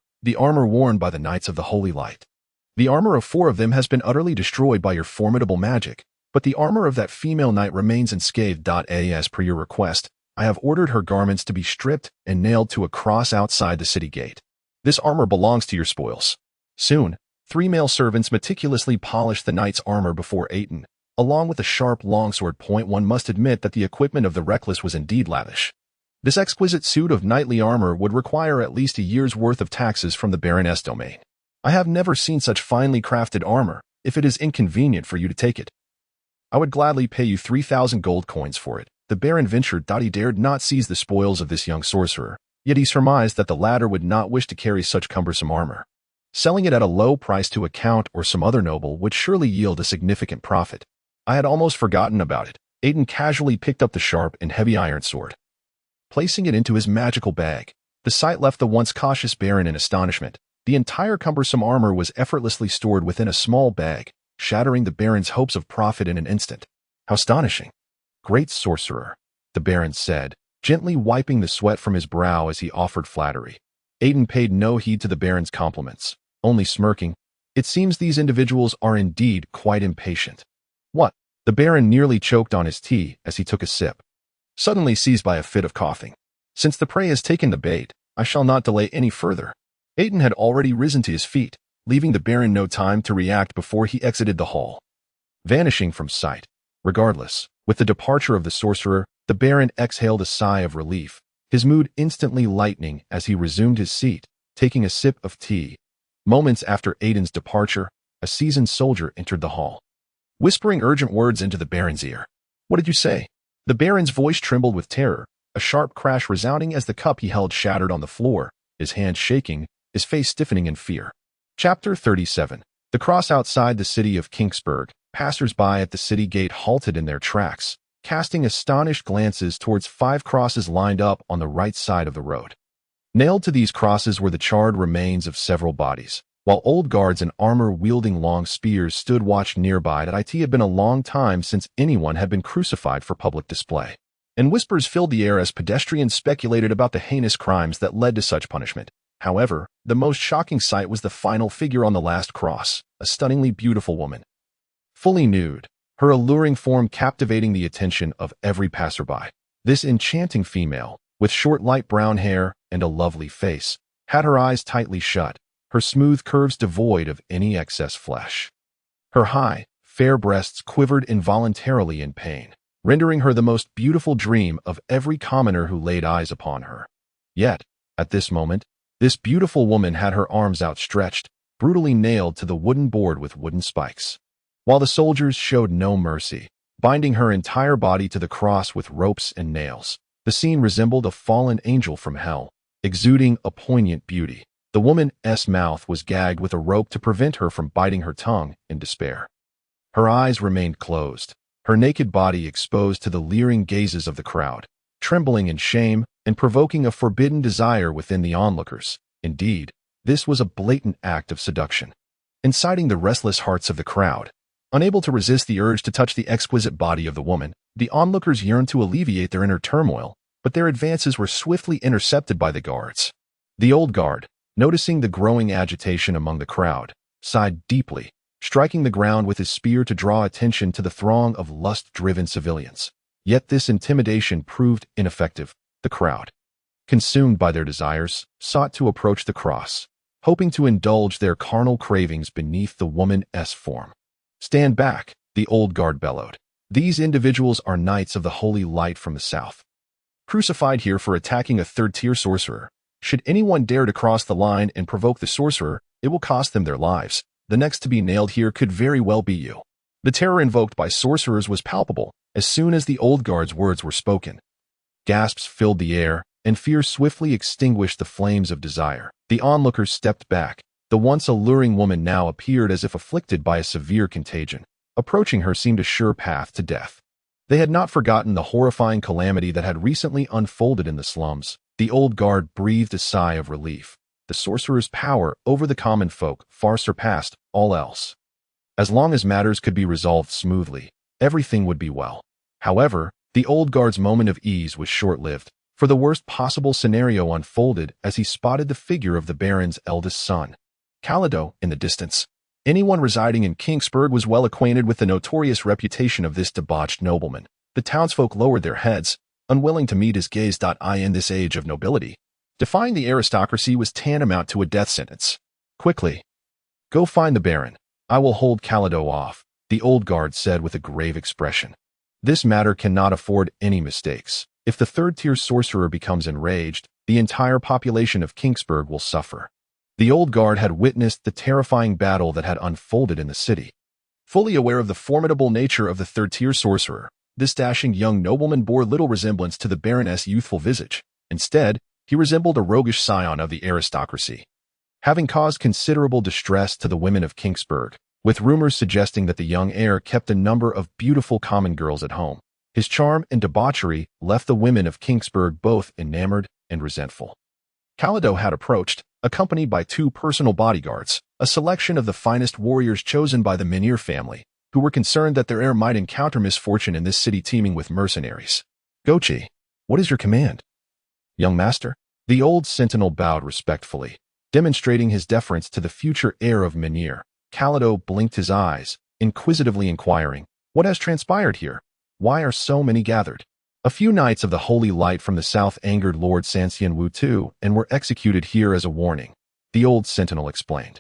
worn by the Knights of the Holy Light. The armor of 4 of them has been utterly destroyed by your formidable magic, but the armor of that female knight remains unscathed. As per your request, I have ordered her garments to be stripped and nailed to a cross outside the city gate. This armor belongs to your spoils." Soon, 3 male servants meticulously polished the knight's armor before Aitin, Along with a sharp longsword point, one must admit that the equipment of the reckless was indeed lavish. This exquisite suit of knightly armor would require at least a year's worth of taxes from the Baroness' domain. I have never seen such finely crafted armor, if it is inconvenient for you to take it. I would gladly pay you 3,000 gold coins for it. The Baron ventured. He dared not seize the spoils of this young sorcerer, yet he surmised that the latter would not wish to carry such cumbersome armor. Selling it at a low price to a count or some other noble would surely yield a significant profit. I had almost forgotten about it. Aitin casually picked up the sharp and heavy iron sword. Placing it into his magical bag, the sight left the once cautious Baron in astonishment. The entire cumbersome armor was effortlessly stored within a small bag, shattering the Baron's hopes of profit in an instant. How astonishing! Great sorcerer, the Baron said, gently wiping the sweat from his brow as he offered flattery. Aitin paid no heed to the Baron's compliments, only smirking. It seems these individuals are indeed quite impatient. What? The Baron nearly choked on his tea as he took a sip, suddenly seized by a fit of coughing. Since the prey has taken the bait, I shall not delay any further. Aitin had already risen to his feet, leaving the Baron no time to react before he exited the hall, vanishing from sight. Regardless, with the departure of the sorcerer, the Baron exhaled a sigh of relief, his mood instantly lightening as he resumed his seat, taking a sip of tea. Moments after Aitin's departure, a seasoned soldier entered the hall, whispering urgent words into the Baron's ear. What did you say? The Baron's voice trembled with terror, a sharp crash resounding as the cup he held shattered on the floor, his hands shaking, his face stiffening in fear. Chapter 37. The cross outside the city of Kingsburg. Passers-by at the city gate halted in their tracks, casting astonished glances towards 5 crosses lined up on the right side of the road. Nailed to these crosses were the charred remains of several bodies, while old guards in armor wielding long spears stood watch nearby. It had been a long time since anyone had been crucified for public display, and whispers filled the air as pedestrians speculated about the heinous crimes that led to such punishment. However, the most shocking sight was the final figure on the last cross, a stunningly beautiful woman, fully nude, her alluring form captivating the attention of every passerby. This enchanting female, with short light brown hair and a lovely face, had her eyes tightly shut, her smooth curves devoid of any excess flesh. Her high, fair breasts quivered involuntarily in pain, rendering her the most beautiful dream of every commoner who laid eyes upon her. Yet, at this moment, this beautiful woman had her arms outstretched, brutally nailed to the wooden board with wooden spikes, while the soldiers showed no mercy, binding her entire body to the cross with ropes and nails. The scene resembled a fallen angel from hell, exuding a poignant beauty. The woman's mouth was gagged with a rope to prevent her from biting her tongue in despair. Her eyes remained closed, her naked body exposed to the leering gazes of the crowd, trembling in shame and provoking a forbidden desire within the onlookers. Indeed, this was a blatant act of seduction, inciting the restless hearts of the crowd. Unable to resist the urge to touch the exquisite body of the woman, the onlookers yearned to alleviate their inner turmoil, but their advances were swiftly intercepted by the guards. The old guard, noticing the growing agitation among the crowd, sighed deeply, striking the ground with his spear to draw attention to the throng of lust-driven civilians. Yet this intimidation proved ineffective. The crowd, consumed by their desires, sought to approach the cross, hoping to indulge their carnal cravings beneath the woman's form. Stand back, the old guard bellowed. These individuals are knights of the holy light from the south, crucified here for attacking a third-tier sorcerer. Should anyone dare to cross the line and provoke the sorcerer, it will cost them their lives. The next to be nailed here could very well be you. The terror invoked by sorcerers was palpable as soon as the old guard's words were spoken. Gasps filled the air, and fear swiftly extinguished the flames of desire. The onlookers stepped back. The once alluring woman now appeared as if afflicted by a severe contagion. Approaching her seemed a sure path to death. They had not forgotten the horrifying calamity that had recently unfolded in the slums. The old guard breathed a sigh of relief. The sorcerer's power over the common folk far surpassed all else. As long as matters could be resolved smoothly, everything would be well. However, the old guard's moment of ease was short-lived, for the worst possible scenario unfolded as he spotted the figure of the Baron's eldest son, Calado, in the distance. Anyone residing in Kingsburg was well acquainted with the notorious reputation of this debauched nobleman. The townsfolk lowered their heads, unwilling to meet his gaze. In this age of nobility, defying the aristocracy was tantamount to a death sentence. Quickly, go find the Baron. I will hold Calado off. the old guard said with a grave expression. This matter cannot afford any mistakes. If the third-tier sorcerer becomes enraged, the entire population of Kingsburg will suffer. The old guard had witnessed the terrifying battle that had unfolded in the city. Fully aware of the formidable nature of the third-tier sorcerer, this dashing young nobleman bore little resemblance to the Baroness' youthful visage. Instead, he resembled a roguish scion of the aristocracy. Having caused considerable distress to the women of Kingsburg, with rumors suggesting that the young heir kept a number of beautiful common girls at home, his charm and debauchery left the women of Kingsburg both enamored and resentful. Calado had approached, accompanied by 2 personal bodyguards, a selection of the finest warriors chosen by the Menhir family, who were concerned that their heir might encounter misfortune in this city teeming with mercenaries. Gochi, what is your command? Young master? The old sentinel bowed respectfully, demonstrating his deference to the future heir of Menhir. Calado blinked his eyes, inquisitively inquiring, what has transpired here? Why are so many gathered? A few knights of the Holy Light from the south angered Lord Sanxian Wu Tu and were executed here as a warning, the old sentinel explained.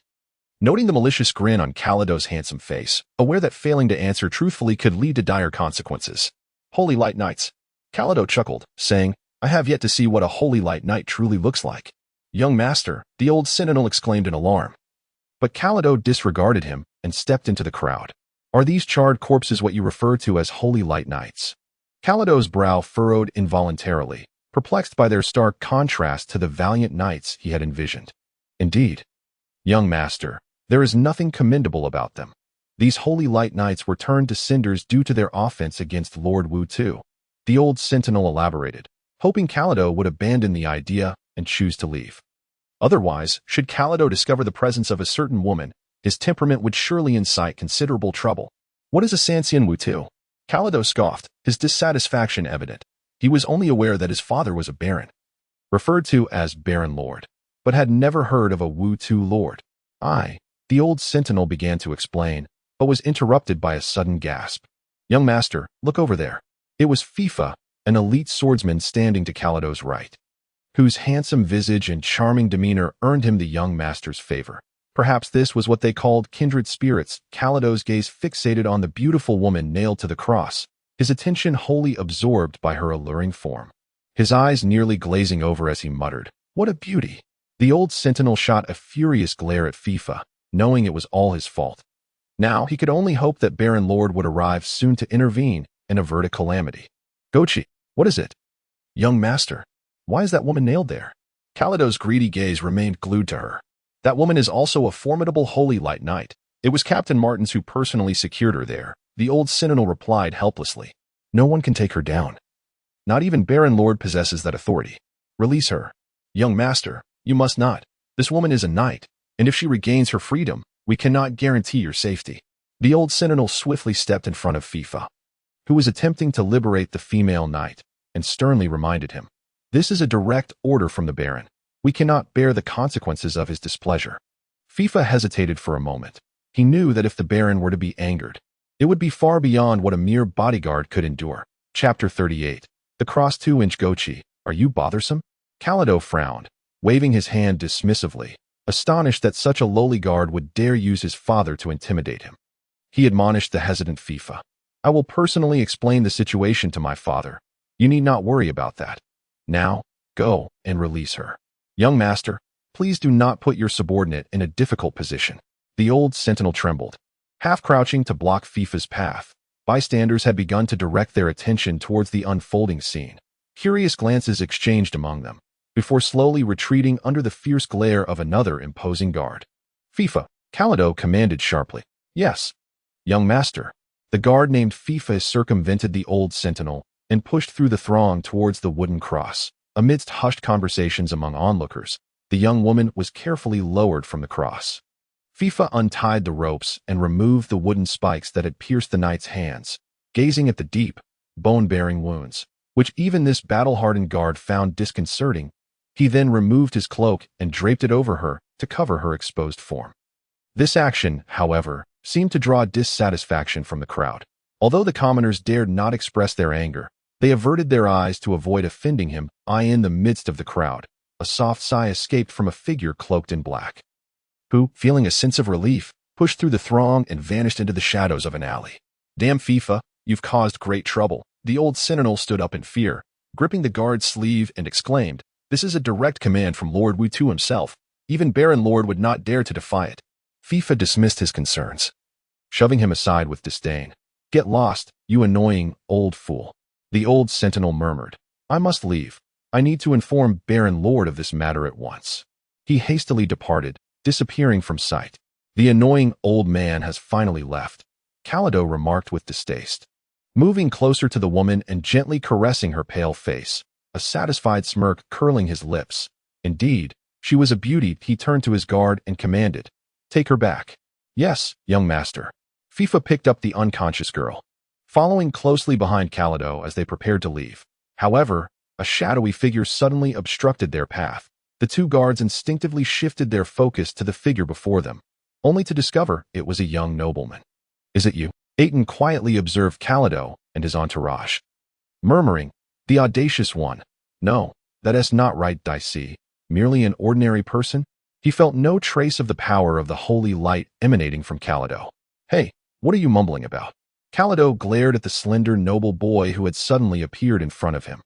Noting the malicious grin on Calado's handsome face, aware that failing to answer truthfully could lead to dire consequences. Holy Light Knights. Calado chuckled, saying, I have yet to see what a Holy Light Knight truly looks like. Young master, the old sentinel exclaimed in alarm. But Calado disregarded him and stepped into the crowd. Are these charred corpses what you refer to as Holy Light Knights? Calado's brow furrowed involuntarily, perplexed by their stark contrast to the valiant knights he had envisioned. Indeed, young master, there is nothing commendable about them. These Holy Light Knights were turned to cinders due to their offense against Lord Wu Tu. The old sentinel elaborated, hoping Calado would abandon the idea and choose to leave. Otherwise, should Calado discover the presence of a certain woman, his temperament would surely incite considerable trouble. What is a Sanxian Wu Tu? Calado scoffed, his dissatisfaction evident. He was only aware that his father was a baron, referred to as Baron Lord, but had never heard of a Wu Tu lord. The old sentinel began to explain, but was interrupted by a sudden gasp. Young master, look over there. It was FIFA, an elite swordsman standing to Calado's right, whose handsome visage and charming demeanor earned him the young master's favor. Perhaps this was what they called kindred spirits. Calado's gaze fixated on the beautiful woman nailed to the cross, his attention wholly absorbed by her alluring form. His eyes nearly glazing over as he muttered, what a beauty! The old sentinel shot a furious glare at FIFA, knowing it was all his fault. Now he could only hope that Baron Lord would arrive soon to intervene and avert a calamity. Gochi, what is it? Young master, why is that woman nailed there? Calado's greedy gaze remained glued to her. That woman is also a formidable Holy Light Knight. It was Captain Martins who personally secured her there, the old sentinel replied helplessly. No one can take her down. Not even Baron Lord possesses that authority. Release her. Young master, you must not. This woman is a knight, and if she regains her freedom, we cannot guarantee your safety. The old sentinel swiftly stepped in front of FIFA, who was attempting to liberate the female knight, and sternly reminded him, this is a direct order from the Baron. We cannot bear the consequences of his displeasure. FIFA hesitated for a moment. He knew that if the Baron were to be angered, it would be far beyond what a mere bodyguard could endure. Chapter 38. The Cross 2-inch Gochi. Are you bothersome? Calado frowned, waving his hand dismissively, astonished that such a lowly guard would dare use his father to intimidate him. He admonished the hesitant FIFA. I will personally explain the situation to my father. You need not worry about that. Now, go and release her. Young master, please do not put your subordinate in a difficult position. The old sentinel trembled, half crouching to block FIFA's path. Bystanders had begun to direct their attention towards the unfolding scene. Curious glances exchanged among them, before slowly retreating under the fierce glare of another imposing guard. FIFA, Calado commanded sharply. Yes. Young master. The guard named FIFA circumvented the old sentinel and pushed through the throng towards the wooden cross. Amidst hushed conversations among onlookers, the young woman was carefully lowered from the cross. FIFA untied the ropes and removed the wooden spikes that had pierced the knight's hands, gazing at the deep, bone-bearing wounds, which even this battle-hardened guard found disconcerting. He then removed his cloak and draped it over her to cover her exposed form. This action, however, seemed to draw dissatisfaction from the crowd. Although the commoners dared not express their anger, they averted their eyes to avoid offending him. In the midst of the crowd, a soft sigh escaped from a figure cloaked in black, who, feeling a sense of relief, pushed through the throng and vanished into the shadows of an alley. Damn FIFA, you've caused great trouble. The old sentinel stood up in fear, gripping the guard's sleeve and exclaimed, "This is a direct command from Lord Wu himself. Even Baron Lord would not dare to defy it." FIFA dismissed his concerns, shoving him aside with disdain. "Get lost, you annoying old fool." The old sentinel murmured, "I must leave. I need to inform Baron Lord of this matter at once." He hastily departed, disappearing from sight. "The annoying old man has finally left," Calado remarked with distaste. Moving closer to the woman and gently caressing her pale face, a satisfied smirk curling his lips. Indeed, she was a beauty. He turned to his guard and commanded, "Take her back." "Yes, young master." FIFA picked up the unconscious girl, following closely behind Calado as they prepared to leave. However, a shadowy figure suddenly obstructed their path. The two guards instinctively shifted their focus to the figure before them, only to discover it was a young nobleman. "Is it you?" Aitin quietly observed Calado and his entourage, murmuring, "The audacious one. No, that is not right, Dicey. Merely an ordinary person?" He felt no trace of the power of the holy light emanating from Calado. "Hey, what are you mumbling about?" Calado glared at the slender noble boy who had suddenly appeared in front of him.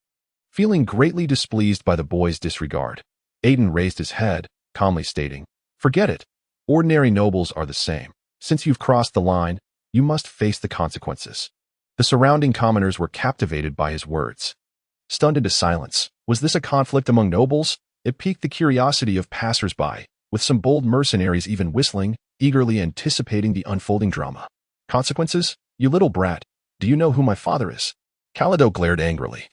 Feeling greatly displeased by the boy's disregard, Aitin raised his head, calmly stating, "Forget it. Ordinary nobles are the same. Since you've crossed the line, you must face the consequences." The surrounding commoners were captivated by his words, stunned into silence. Was this a conflict among nobles? It piqued the curiosity of passers-by, with some bold mercenaries even whistling, eagerly anticipating the unfolding drama. "Consequences? You little brat. Do you know who my father is?" Calado glared angrily,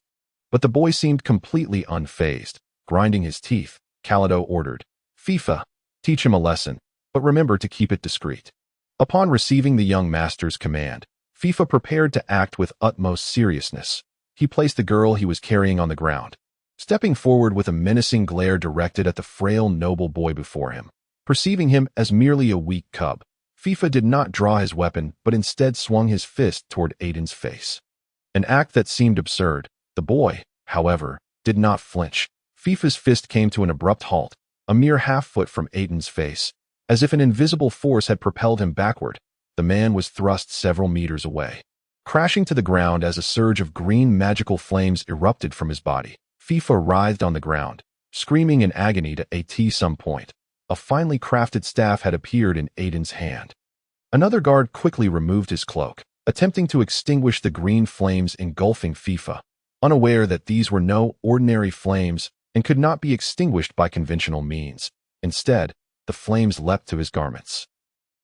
but the boy seemed completely unfazed. Grinding his teeth, Calado ordered, "FIFA, teach him a lesson, but remember to keep it discreet." Upon receiving the young master's command, FIFA prepared to act with utmost seriousness. He placed the girl he was carrying on the ground, stepping forward with a menacing glare directed at the frail noble boy before him. Perceiving him as merely a weak cub, FIFA did not draw his weapon but instead swung his fist toward Aitin's face. An act that seemed absurd. The boy, however, did not flinch. FIFA's fist came to an abrupt halt, a mere half-foot from Aitin's face. As if an invisible force had propelled him backward, the man was thrust several meters away, crashing to the ground as a surge of green magical flames erupted from his body. FIFA writhed on the ground, screaming in agony to at some point. A finely crafted staff had appeared in Aitin's hand. Another guard quickly removed his cloak, attempting to extinguish the green flames engulfing FIFA, unaware that these were no ordinary flames and could not be extinguished by conventional means. Instead, the flames leapt to his garments,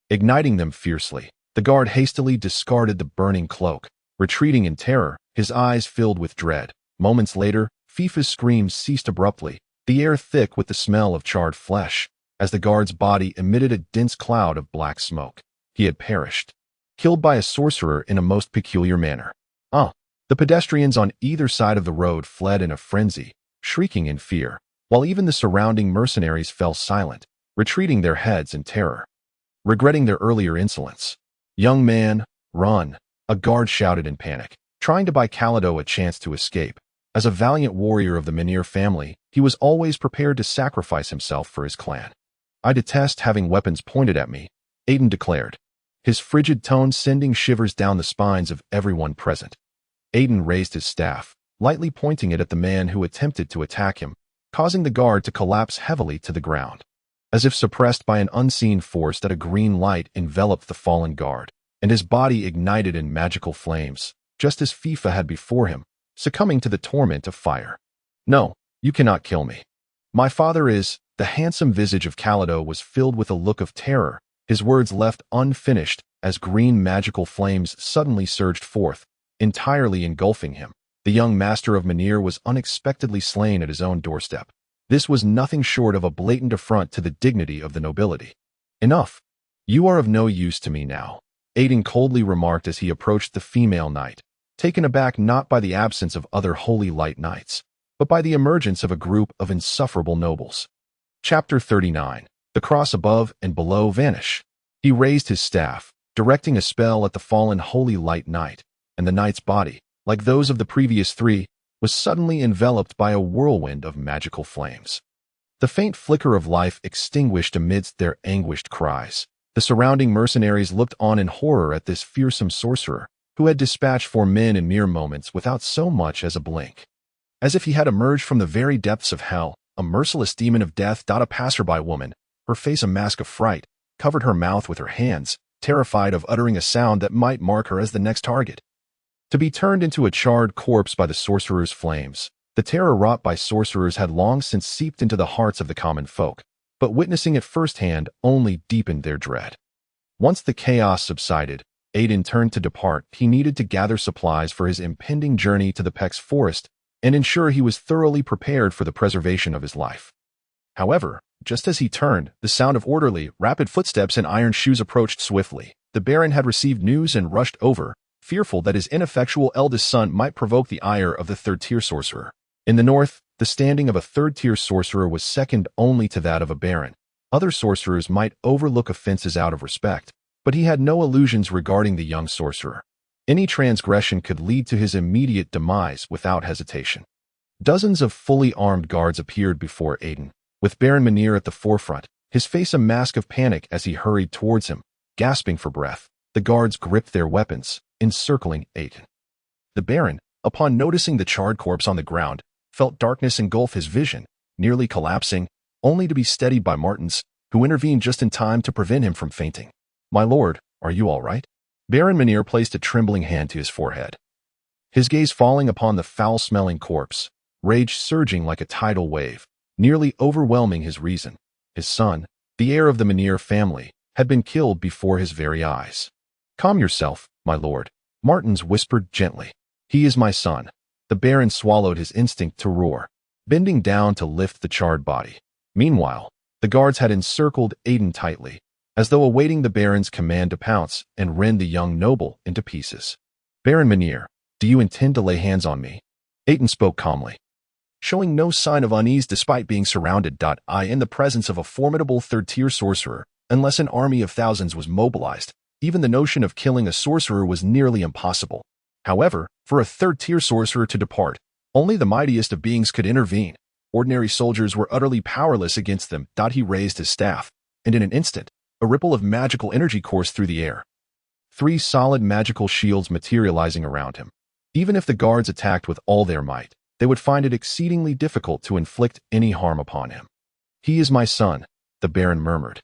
igniting them fiercely. The guard hastily discarded the burning cloak, retreating in terror, his eyes filled with dread. Moments later, FIFA's screams ceased abruptly, the air thick with the smell of charred flesh, as the guard's body emitted a dense cloud of black smoke. He had perished, killed by a sorcerer in a most peculiar manner. The pedestrians on either side of the road fled in a frenzy, shrieking in fear, while even the surrounding mercenaries fell silent, retreating their heads in terror, regretting their earlier insolence. "Young man, run," a guard shouted in panic, trying to buy Calado a chance to escape. As a valiant warrior of the Menhir family, he was always prepared to sacrifice himself for his clan. "I detest having weapons pointed at me," Aitin declared, his frigid tone sending shivers down the spines of everyone present. Aitin raised his staff, lightly pointing it at the man who attempted to attack him, causing the guard to collapse heavily to the ground. As if suppressed by an unseen force, that a green light enveloped the fallen guard, and his body ignited in magical flames, just as FIFA had before him, succumbing to the torment of fire. "No, you cannot kill me. My father is—" The handsome visage of Calado was filled with a look of terror, his words left unfinished as green magical flames suddenly surged forth, entirely engulfing him. The young master of Menhir was unexpectedly slain at his own doorstep. This was nothing short of a blatant affront to the dignity of the nobility. "Enough. You are of no use to me now," Aitin coldly remarked as he approached the female knight, taken aback not by the absence of other holy light knights, but by the emergence of a group of insufferable nobles. Chapter 39. The cross above and below vanish. He raised his staff, directing a spell at the fallen holy light knight, and the knight's body, like those of the previous three, was suddenly enveloped by a whirlwind of magical flames. The faint flicker of life extinguished amidst their anguished cries. The surrounding mercenaries looked on in horror at this fearsome sorcerer, who had dispatched 4 men in mere moments without so much as a blink. As if he had emerged from the very depths of hell, a merciless demon of death. A passerby woman, her face a mask of fright, covered her mouth with her hands, terrified of uttering a sound that might mark her as the next target. To be turned into a charred corpse by the sorcerer's flames. The terror wrought by sorcerers had long since seeped into the hearts of the common folk, but witnessing it firsthand only deepened their dread. Once the chaos subsided, Aitin turned to depart. He needed to gather supplies for his impending journey to the Peck's forest and ensure he was thoroughly prepared for the preservation of his life. However, just as he turned, the sound of orderly, rapid footsteps and iron shoes approached swiftly. The Baron had received news and rushed over, fearful that his ineffectual eldest son might provoke the ire of the third-tier sorcerer. In the north, the standing of a third-tier sorcerer was second only to that of a baron. Other sorcerers might overlook offenses out of respect, but he had no illusions regarding the young sorcerer. Any transgression could lead to his immediate demise without hesitation. Dozens of fully armed guards appeared before Aitin, with Baron Biniya at the forefront, his face a mask of panic as he hurried towards him. Gasping for breath, the guards gripped their weapons, encircling Aitin. The Baron, upon noticing the charred corpse on the ground, felt darkness engulf his vision, nearly collapsing, only to be steadied by Martins, who intervened just in time to prevent him from fainting. "My lord, are you all right?" Baron Biniya placed a trembling hand to his forehead. His gaze falling upon the foul-smelling corpse, rage surging like a tidal wave, nearly overwhelming his reason. His son, the heir of the Biniya family, had been killed before his very eyes. "Calm yourself, my lord," Martins whispered gently. "He is my son." The Baron swallowed his instinct to roar, bending down to lift the charred body. Meanwhile, the guards had encircled Aitin tightly, as though awaiting the Baron's command to pounce and rend the young noble into pieces. "Baron Biniya, do you intend to lay hands on me?" Aitin spoke calmly, showing no sign of unease despite being surrounded. In the presence of a formidable third-tier sorcerer, unless an army of thousands was mobilized, even the notion of killing a sorcerer was nearly impossible. However, for a third-tier sorcerer to depart, only the mightiest of beings could intervene. Ordinary soldiers were utterly powerless against them. He raised his staff, and in an instant, a ripple of magical energy coursed through the air. 3 solid magical shields materializing around him. Even if the guards attacked with all their might, they would find it exceedingly difficult to inflict any harm upon him. "He is my son," the Baron murmured,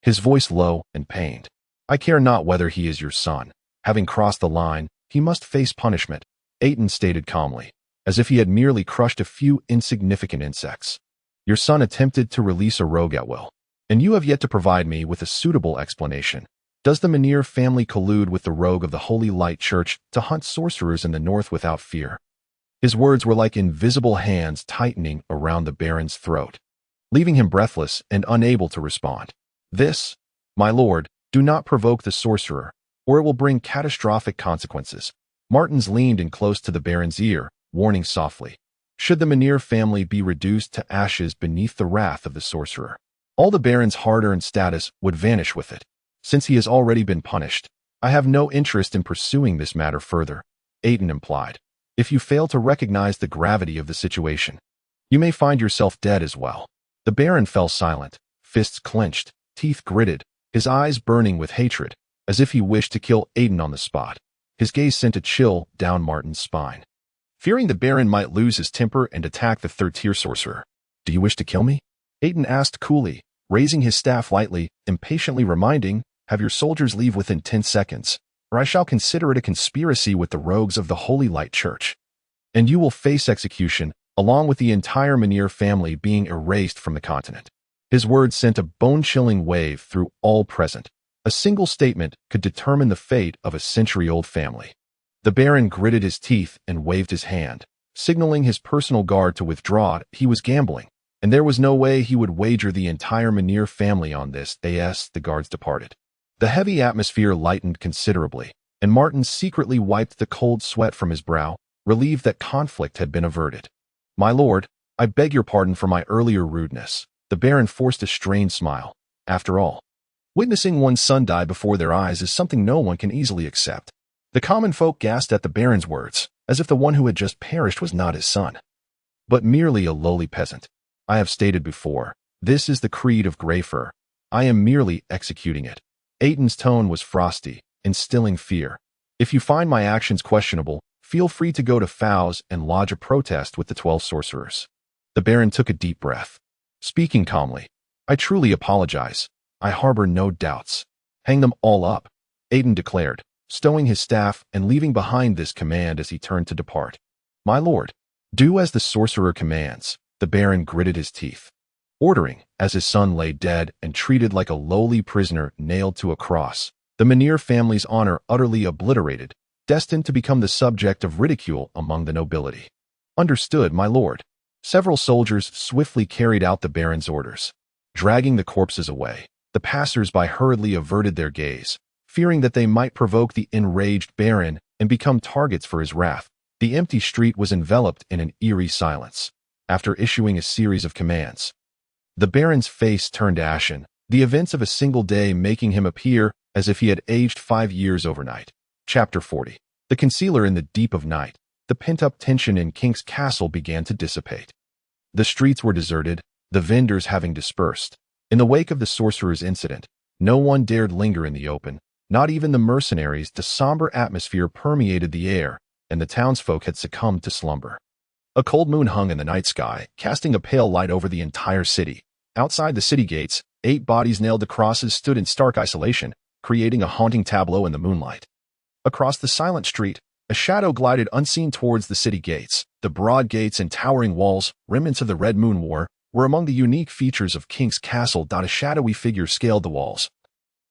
his voice low and pained. "I care not whether he is your son. Having crossed the line, he must face punishment," Aitin stated calmly, as if he had merely crushed a few insignificant insects. "Your son attempted to release a rogue at will, and you have yet to provide me with a suitable explanation. Does the Biniya family collude with the rogue of the Holy Light Church to hunt sorcerers in the north without fear?" His words were like invisible hands tightening around the Baron's throat, leaving him breathless and unable to respond. "This, my lord, do not provoke the sorcerer, or it will bring catastrophic consequences." Martins leaned in close to the Baron's ear, warning softly. Should the Biniya family be reduced to ashes beneath the wrath of the sorcerer, all the Baron's hard-earned status would vanish with it. "Since he has already been punished, I have no interest in pursuing this matter further," Aitin implied. "If you fail to recognize the gravity of the situation, you may find yourself dead as well." The Baron fell silent, fists clenched, teeth gritted, his eyes burning with hatred, as if he wished to kill Aitin on the spot. His gaze sent a chill down Martin's spine. Fearing the Baron might lose his temper and attack the third-tier sorcerer, "Do you wish to kill me?" Aitin asked coolly, raising his staff lightly, impatiently reminding, "Have your soldiers leave within 10 seconds, or I shall consider it a conspiracy with the rogues of the Holy Light Church. And you will face execution, along with the entire Biniya family being erased from the continent." His words sent a bone-chilling wave through all present. A single statement could determine the fate of a century-old family. The Baron gritted his teeth and waved his hand, signaling his personal guard to withdraw. He was gambling, and there was no way he would wager the entire Biniya family on this. The guards departed. The heavy atmosphere lightened considerably, and Martin secretly wiped the cold sweat from his brow, relieved that conflict had been averted. "My lord, I beg your pardon for my earlier rudeness." The Baron forced a strained smile. After all, witnessing one's son die before their eyes is something no one can easily accept. The common folk gasped at the Baron's words, as if the one who had just perished was not his son, but merely a lowly peasant. "I have stated before, this is the creed of Grey Fur. I am merely executing it." Aitin's tone was frosty, instilling fear. If you find my actions questionable, feel free to go to Fow's and lodge a protest with the 12 sorcerers. The Baron took a deep breath. Speaking calmly, I truly apologize. I harbor no doubts. Hang them all up, Aitin declared, stowing his staff and leaving behind this command as he turned to depart. My lord, do as the sorcerer commands, the Baron gritted his teeth, ordering, as his son lay dead and treated like a lowly prisoner nailed to a cross, the Menhir family's honor utterly obliterated, destined to become the subject of ridicule among the nobility. Understood, my lord. Several soldiers swiftly carried out the Baron's orders. Dragging the corpses away, the passers-by hurriedly averted their gaze, fearing that they might provoke the enraged Baron and become targets for his wrath. The empty street was enveloped in an eerie silence. After issuing a series of commands, the Baron's face turned ashen, the events of a single day making him appear as if he had aged 5 years overnight. Chapter 40. The concealer in the deep of night. The pent-up tension in King's castle began to dissipate. The streets were deserted, the vendors having dispersed. In the wake of the sorcerer's incident, no one dared linger in the open, not even the mercenaries. The somber atmosphere permeated the air, and the townsfolk had succumbed to slumber. A cold moon hung in the night sky, casting a pale light over the entire city. Outside the city gates, 8 bodies nailed to crosses stood in stark isolation, creating a haunting tableau in the moonlight. Across the silent street, a shadow glided unseen towards the city gates. The broad gates and towering walls, remnants of the Red Moon War, were among the unique features of King's castle. A shadowy figure scaled the walls,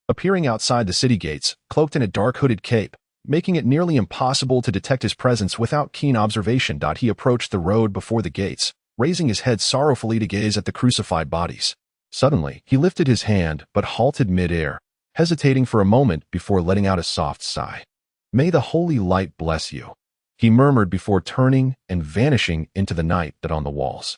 appearing outside the city gates, cloaked in a dark hooded cape, making it nearly impossible to detect his presence without keen observation. He approached the road before the gates, raising his head sorrowfully to gaze at the crucified bodies. Suddenly, he lifted his hand but halted mid-air, hesitating for a moment before letting out a soft sigh. May the holy light bless you, he murmured before turning and vanishing into the night that on the walls.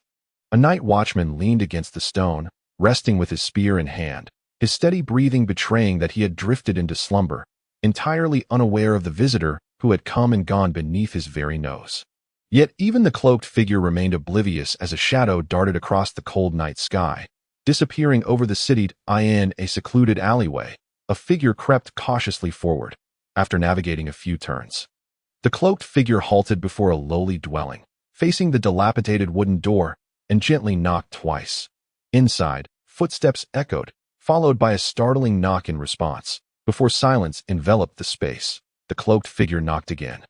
A night watchman leaned against the stone, resting with his spear in hand, his steady breathing betraying that he had drifted into slumber, entirely unaware of the visitor who had come and gone beneath his very nose. Yet even the cloaked figure remained oblivious as a shadow darted across the cold night sky, disappearing over the city. In a secluded alleyway, a figure crept cautiously forward. After navigating a few turns, the cloaked figure halted before a lowly dwelling, facing the dilapidated wooden door, and gently knocked twice. Inside, footsteps echoed, followed by a startling knock in response. Before silence enveloped the space, the cloaked figure knocked again,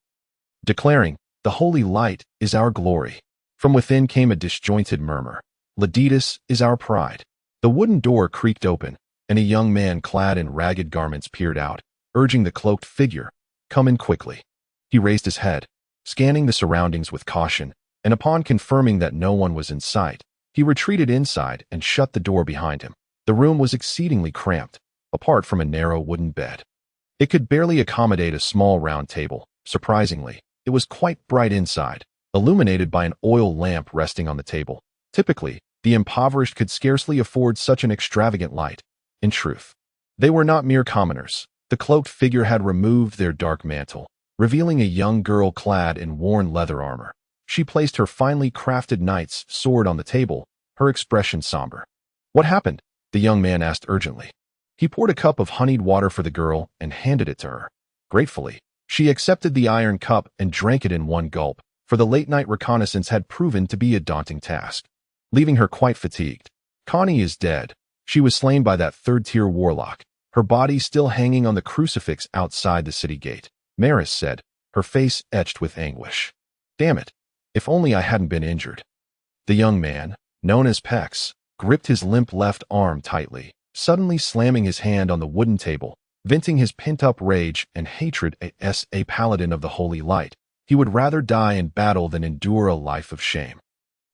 declaring, "The holy light is our glory." From within came a disjointed murmur. "Deities is our pride." The wooden door creaked open, and a young man clad in ragged garments peered out, urging the cloaked figure, "Come in quickly." He raised his head, scanning the surroundings with caution, and upon confirming that no one was in sight, he retreated inside and shut the door behind him. The room was exceedingly cramped, apart from a narrow wooden bed. It could barely accommodate a small round table. Surprisingly, it was quite bright inside, illuminated by an oil lamp resting on the table. Typically, the impoverished could scarcely afford such an extravagant light. In truth, they were not mere commoners. The cloaked figure had removed their dark mantle, revealing a young girl clad in worn leather armor. She placed her finely crafted knight's sword on the table, her expression somber. "What happened?" the young man asked urgently. He poured a cup of honeyed water for the girl and handed it to her. Gratefully, she accepted the iron cup and drank it in one gulp, for the late-night reconnaissance had proven to be a daunting task, leaving her quite fatigued. "Connie is dead. She was slain by that third-tier warlock, her body still hanging on the crucifix outside the city gate," Maris said, her face etched with anguish. "Damn it, if only I hadn't been injured." The young man, known as Pex, gripped his limp left arm tightly, suddenly slamming his hand on the wooden table, venting his pent-up rage and hatred. As a paladin of the holy light, he would rather die in battle than endure a life of shame.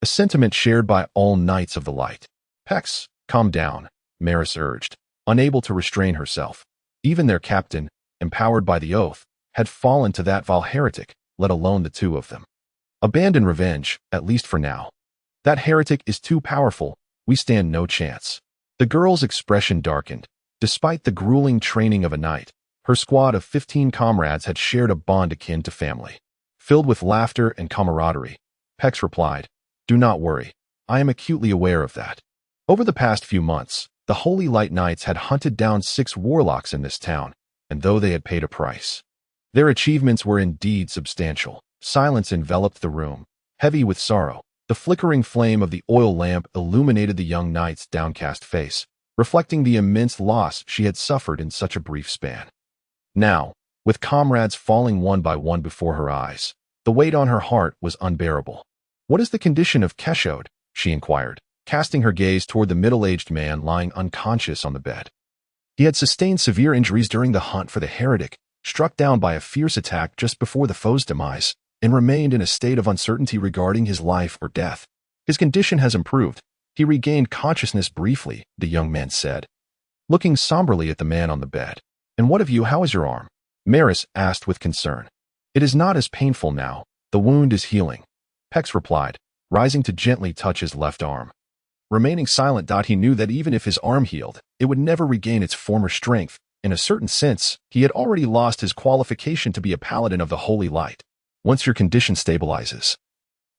A sentiment shared by all knights of the light. "Pex, calm down," Maris urged, unable to restrain herself. Even their captain, empowered by the oath, had fallen to that vile heretic, let alone the two of them. "Abandon revenge, at least for now. That heretic is too powerful. We stand no chance." The girl's expression darkened. Despite the grueling training of a knight, her squad of 15 comrades had shared a bond akin to family. Filled with laughter and camaraderie, Pex replied, "Do not worry. I am acutely aware of that. Over the past few months, The Holy Light Knights had hunted down 6 warlocks in this town, and though they had paid a price, their achievements were indeed substantial. Silence enveloped the room, heavy with sorrow. The flickering flame of the oil lamp illuminated the young knight's downcast face, reflecting the immense loss she had suffered in such a brief span. Now, with comrades falling one by one before her eyes, the weight on her heart was unbearable. "What is the condition of Keshode?" she inquired, casting her gaze toward the middle-aged man lying unconscious on the bed. He had sustained severe injuries during the hunt for the heretic, struck down by a fierce attack just before the foe's demise, and remained in a state of uncertainty regarding his life or death. "His condition has improved. He regained consciousness briefly," the young man said, looking somberly at the man on the bed. "And what of you? How is your arm?" Maris asked with concern. "It is not as painful now. The wound is healing," Pex replied, rising to gently touch his left arm. Remaining silent, he knew that even if his arm healed, it would never regain its former strength. In a certain sense, he had already lost his qualification to be a paladin of the Holy Light. "Once your condition stabilizes,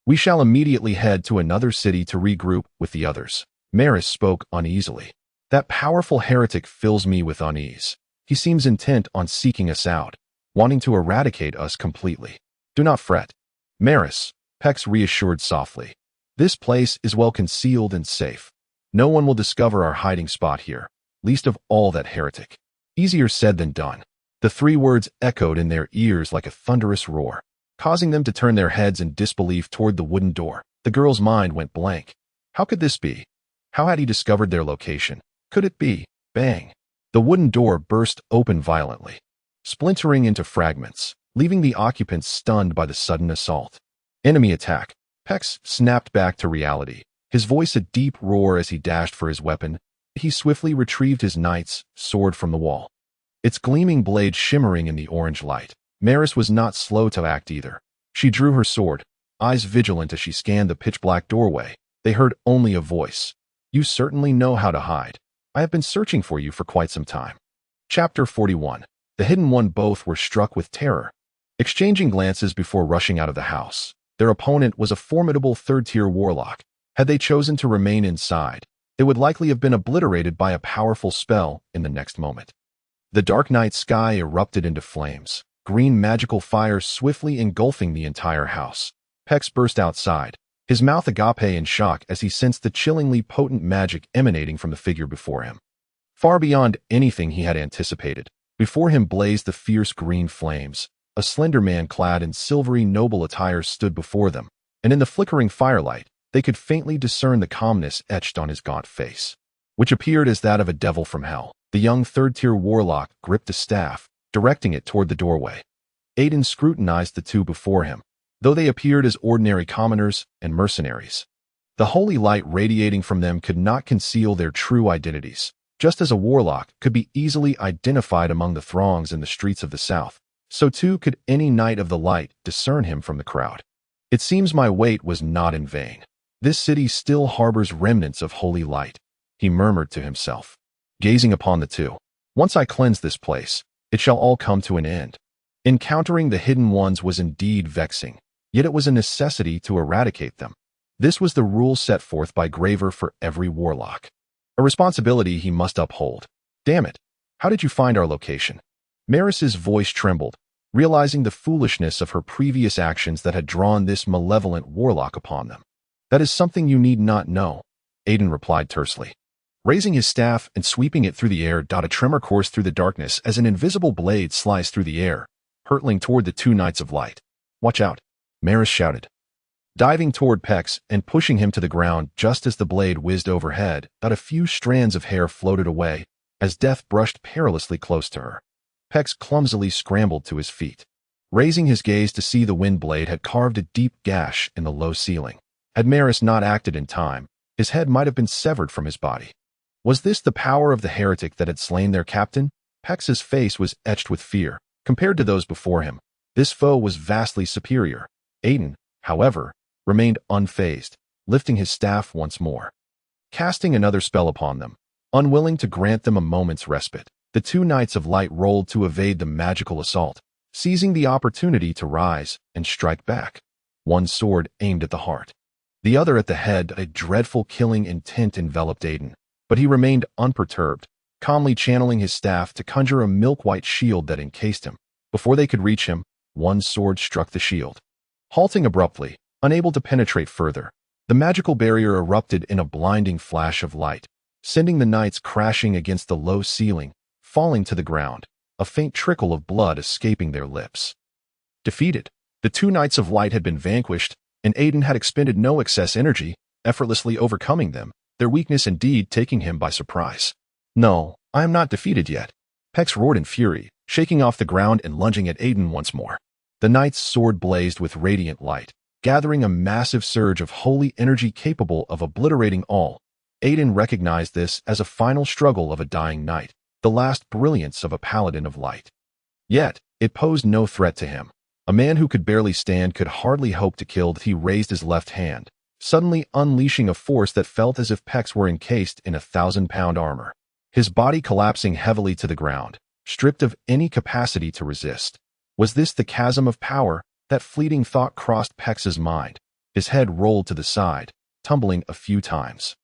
we shall immediately head to another city to regroup with the others." Maris spoke uneasily. "That powerful heretic fills me with unease. He seems intent on seeking us out, wanting to eradicate us completely." "Do not fret, Maris," Pex reassured softly. "This place is well concealed and safe. No one will discover our hiding spot here, least of all that heretic." Easier said than done. The 3 words echoed in their ears like a thunderous roar, causing them to turn their heads in disbelief toward the wooden door. The girl's mind went blank. How could this be? How had he discovered their location? Could it be? Bang! The wooden door burst open violently, splintering into fragments, leaving the occupants stunned by the sudden assault. "Enemy attack!" Pex snapped back to reality, his voice a deep roar as he dashed for his weapon. He swiftly retrieved his knight's sword from the wall, its gleaming blade shimmering in the orange light. Maris was not slow to act either. She drew her sword, eyes vigilant as she scanned the pitch-black doorway. They heard only a voice. "You certainly know how to hide. I have been searching for you for quite some time." Chapter 41. The Hidden One. Both were struck with terror, exchanging glances before rushing out of the house. Their opponent was a formidable 3rd-tier warlock. Had they chosen to remain inside, they would likely have been obliterated by a powerful spell in the next moment. The dark night sky erupted into flames, green magical fire swiftly engulfing the entire house. Pex burst outside, his mouth agape in shock as he sensed the chillingly potent magic emanating from the figure before him. Far beyond anything he had anticipated, before him blazed the fierce green flames. A slender man clad in silvery noble attire stood before them, and in the flickering firelight, they could faintly discern the calmness etched on his gaunt face, which appeared as that of a devil from hell. The young 3rd-tier warlock gripped a staff, directing it toward the doorway. Aitin scrutinized the 2 before him, though they appeared as ordinary commoners and mercenaries. The holy light radiating from them could not conceal their true identities. Just as a warlock could be easily identified among the throngs in the streets of the south, so too could any knight of the light discern him from the crowd. "It seems my wait was not in vain. This city still harbors remnants of holy light," he murmured to himself, gazing upon the 2. "Once I cleanse this place, it shall all come to an end." Encountering the hidden ones was indeed vexing, yet it was a necessity to eradicate them. This was the rule set forth by Graver for every warlock, a responsibility he must uphold. "Damn it, how did you find our location?" Maris's voice trembled, realizing the foolishness of her previous actions that had drawn this malevolent warlock upon them. "That is something you need not know," Aitin replied tersely, raising his staff and sweeping it through the air. A tremor coursed through the darkness as an invisible blade sliced through the air, hurtling toward the 2 knights of light. "Watch out," Maris shouted, diving toward Pex and pushing him to the ground just as the blade whizzed overhead. A few strands of hair floated away as death brushed perilously close to her. Pex clumsily scrambled to his feet, raising his gaze to see the wind blade had carved a deep gash in the low ceiling. Had Maris not acted in time, his head might have been severed from his body. Was this the power of the heretic that had slain their captain? Pex's face was etched with fear. Compared to those before him, this foe was vastly superior. Aitin, however, remained unfazed, lifting his staff once more, casting another spell upon them, unwilling to grant them a moment's respite. The 2 knights of light rolled to evade the magical assault, seizing the opportunity to rise and strike back. One sword aimed at the heart, the other at the head. A dreadful killing intent enveloped Aitin, But he remained unperturbed, calmly channeling his staff to conjure a milk-white shield that encased him. Before they could reach him, one sword struck the shield. Halting abruptly, unable to penetrate further, the magical barrier erupted in a blinding flash of light, sending the knights crashing against the low ceiling, falling to the ground, a faint trickle of blood escaping their lips. Defeated, the two Knights of Light had been vanquished, and Aitin had expended no excess energy, effortlessly overcoming them, their weakness indeed taking him by surprise. "No, I am not defeated yet," Pex roared in fury, shaking off the ground and lunging at Aitin once more. The knight's sword blazed with radiant light, gathering a massive surge of holy energy capable of obliterating all. Aitin recognized this as a final struggle of a dying knight, the last brilliance of a paladin of light. Yet, it posed no threat to him. A man who could barely stand could hardly hope to kill. He raised his left hand, suddenly unleashing a force that felt as if Pex were encased in 1,000-pound armor. His body collapsing heavily to the ground, stripped of any capacity to resist. Was this the chasm of power? That fleeting thought crossed Pex's mind. His head rolled to the side, tumbling a few times.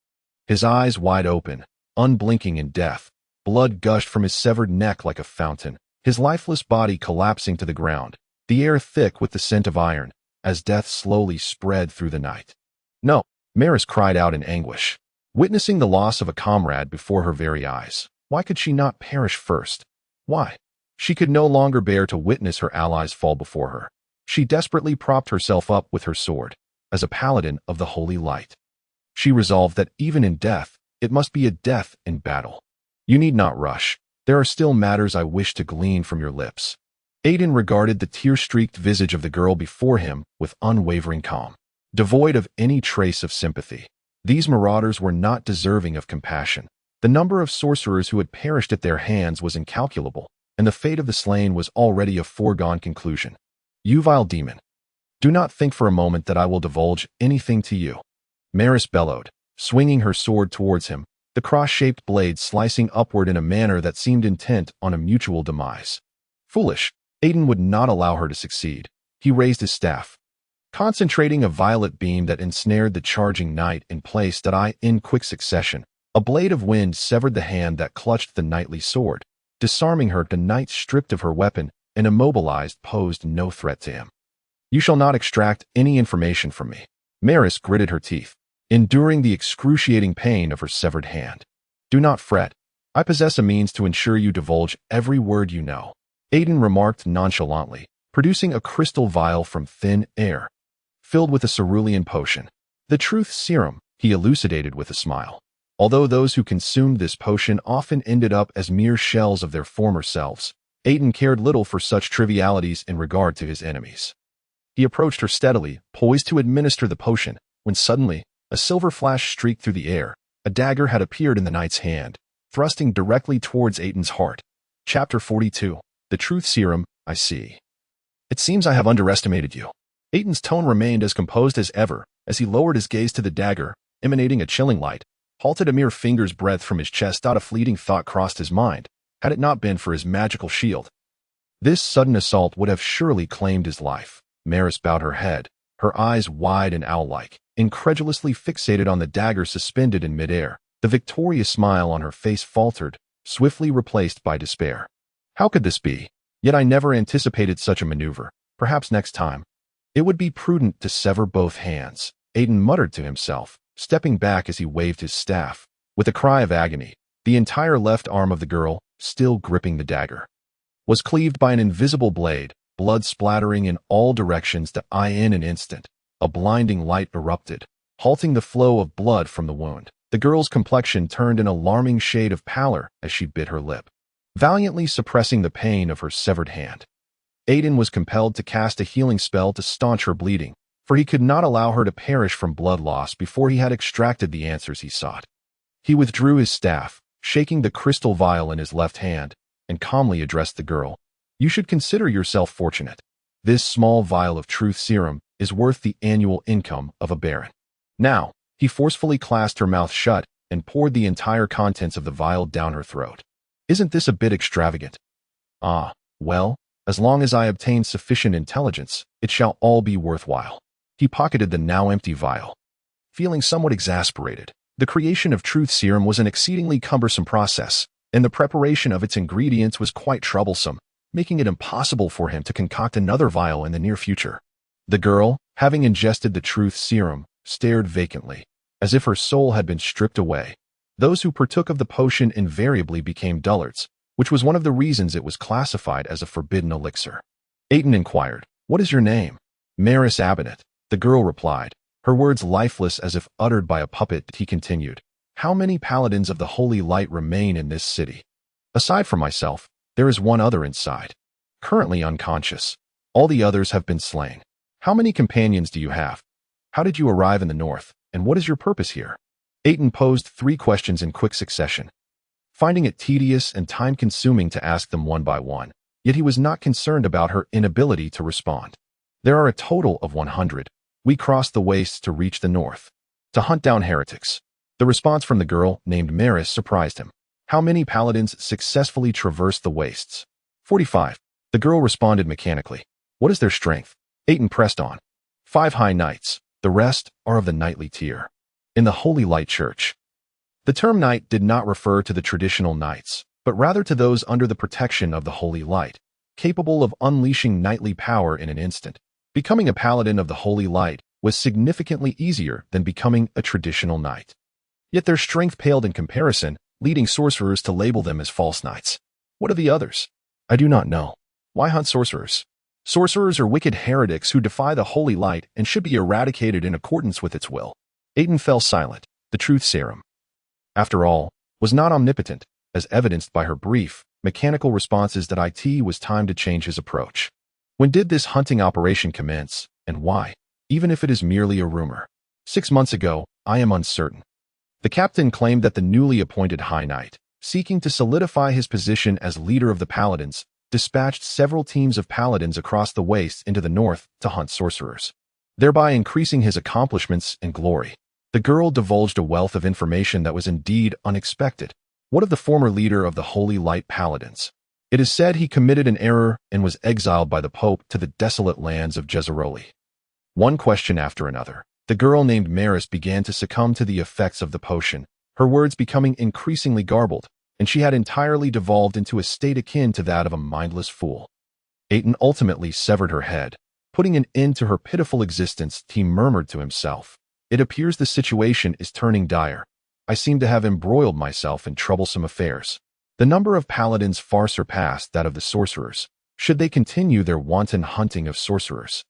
His eyes wide open, unblinking in death, blood gushed from his severed neck like a fountain, his lifeless body collapsing to the ground, the air thick with the scent of iron, as death slowly spread through the night. "No!" Maris cried out in anguish, witnessing the loss of a comrade before her very eyes. Why could she not perish first? Why? She could no longer bear to witness her allies fall before her. She desperately propped herself up with her sword, as a paladin of the holy light. She resolved that even in death, it must be a death in battle. "You need not rush. There are still matters I wish to glean from your lips." Aitin regarded the tear-streaked visage of the girl before him with unwavering calm, devoid of any trace of sympathy. These marauders were not deserving of compassion. The number of sorcerers who had perished at their hands was incalculable, and the fate of the slain was already a foregone conclusion. "You vile demon! Do not think for a moment that I will divulge anything to you," Maris bellowed, swinging her sword towards him, the cross-shaped blade slicing upward in a manner that seemed intent on a mutual demise. Foolish! Aitin would not allow her to succeed. He raised his staff, concentrating a violet beam that ensnared the charging knight in place that in quick succession, a blade of wind severed the hand that clutched the knightly sword, disarming her. The knight, stripped of her weapon and immobilized, posed no threat to him. "You shall not extract any information from me." Maris gritted her teeth, enduring the excruciating pain of her severed hand. "Do not fret. I possess a means to ensure you divulge every word you know," Aitin remarked nonchalantly, producing a crystal vial from thin air, filled with a cerulean potion. "The truth serum," he elucidated with a smile. Although those who consumed this potion often ended up as mere shells of their former selves, Aitin cared little for such trivialities in regard to his enemies. He approached her steadily, poised to administer the potion, when suddenly, a silver flash streaked through the air. A dagger had appeared in the knight's hand, thrusting directly towards Aitin's heart. Chapter 42. The Truth Serum, I see. "It seems I have underestimated you." Aitin's tone remained as composed as ever, as he lowered his gaze to the dagger, emanating a chilling light, halted a mere finger's breadth from his chest. A fleeting thought crossed his mind. Had it not been for his magical shield, this sudden assault would have surely claimed his life. Maris bowed her head, her eyes wide and owl-like, incredulously fixated on the dagger suspended in midair. The victorious smile on her face faltered, swiftly replaced by despair. How could this be? Yet I never anticipated such a maneuver. Perhaps next time it would be prudent to sever both hands, Aitin muttered to himself, stepping back as he waved his staff. With a cry of agony, the entire left arm of the girl, still gripping the dagger, was cleaved by an invisible blade, blood splattering in all directions. In an instant, a blinding light erupted, halting the flow of blood from the wound. The girl's complexion turned an alarming shade of pallor as she bit her lip, valiantly suppressing the pain of her severed hand. Aitin was compelled to cast a healing spell to staunch her bleeding, for he could not allow her to perish from blood loss before he had extracted the answers he sought. He withdrew his staff, shaking the crystal vial in his left hand, and calmly addressed the girl. "You should consider yourself fortunate. This small vial of truth serum is worth the annual income of a baron." Now, he forcefully clasped her mouth shut and poured the entire contents of the vial down her throat. "Isn't this a bit extravagant?" "Ah, well, as long as I obtain sufficient intelligence, it shall all be worthwhile." He pocketed the now empty vial. Feeling somewhat exasperated, The creation of truth serum was an exceedingly cumbersome process, and the preparation of its ingredients was quite troublesome, making it impossible for him to concoct another vial in the near future. The girl, having ingested the truth serum, stared vacantly, as if her soul had been stripped away. Those who partook of the potion invariably became dullards, which was one of the reasons it was classified as a forbidden elixir. Aitin inquired, "What is your name?" "Maris Abinet," the girl replied, her words lifeless as if uttered by a puppet. He continued, "How many paladins of the Holy Light remain in this city?" "Aside from myself, there is one other inside. Currently unconscious. All the others have been slain." "How many companions do you have? How did you arrive in the north, and what is your purpose here?" Aitin posed 3 questions in quick succession, finding it tedious and time-consuming to ask them one by one, yet he was not concerned about her inability to respond. "There are a total of 100. We crossed the wastes to reach the north, to hunt down heretics." The response from the girl named Maris surprised him. "How many paladins successfully traversed the wastes?" 45. The girl responded mechanically. "What is their strength?" Aitin pressed on. 5 high knights. The rest are of the knightly tier. In the Holy Light Church. The term knight did not refer to the traditional knights, but rather to those under the protection of the Holy Light, capable of unleashing knightly power in an instant. Becoming a paladin of the Holy Light was significantly easier than becoming a traditional knight. Yet their strength paled in comparison, leading sorcerers to label them as false knights. What are the others? I do not know. Why hunt sorcerers? Sorcerers are wicked heretics who defy the Holy Light and should be eradicated in accordance with its will. Aitin fell silent. The truth serum, after all, was not omnipotent, as evidenced by her brief, mechanical responses that it was time to change his approach. When did this hunting operation commence, and why? Even if it is merely a rumor. 6 months ago, I am uncertain. The captain claimed that the newly appointed High Knight, seeking to solidify his position as leader of the paladins, dispatched several teams of paladins across the wastes into the north to hunt sorcerers, thereby increasing his accomplishments and glory. The girl divulged a wealth of information that was indeed unexpected. What of the former leader of the Holy Light Paladins? It is said he committed an error and was exiled by the Pope to the desolate lands of Jezeroli. One question after another, the girl named Maris began to succumb to the effects of the potion, her words becoming increasingly garbled, and she had entirely devolved into a state akin to that of a mindless fool. Aitin ultimately severed her head, putting an end to her pitiful existence. He murmured to himself, "It appears the situation is turning dire. I seem to have embroiled myself in troublesome affairs." The number of paladins far surpassed that of the sorcerers, should they continue their wanton hunting of sorcerers.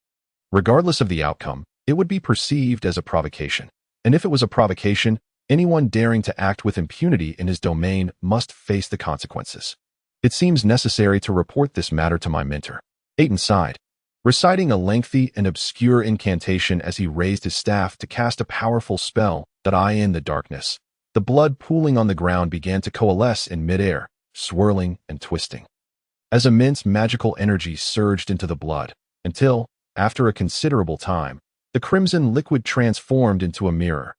Regardless of the outcome, it would be perceived as a provocation. And if it was a provocation, anyone daring to act with impunity in his domain must face the consequences. "It seems necessary to report this matter to my mentor." Aitin sighed, reciting a lengthy and obscure incantation as he raised his staff to cast a powerful spell that in the darkness. The blood pooling on the ground began to coalesce in midair, swirling and twisting, as immense magical energy surged into the blood, until, after a considerable time, the crimson liquid transformed into a mirror.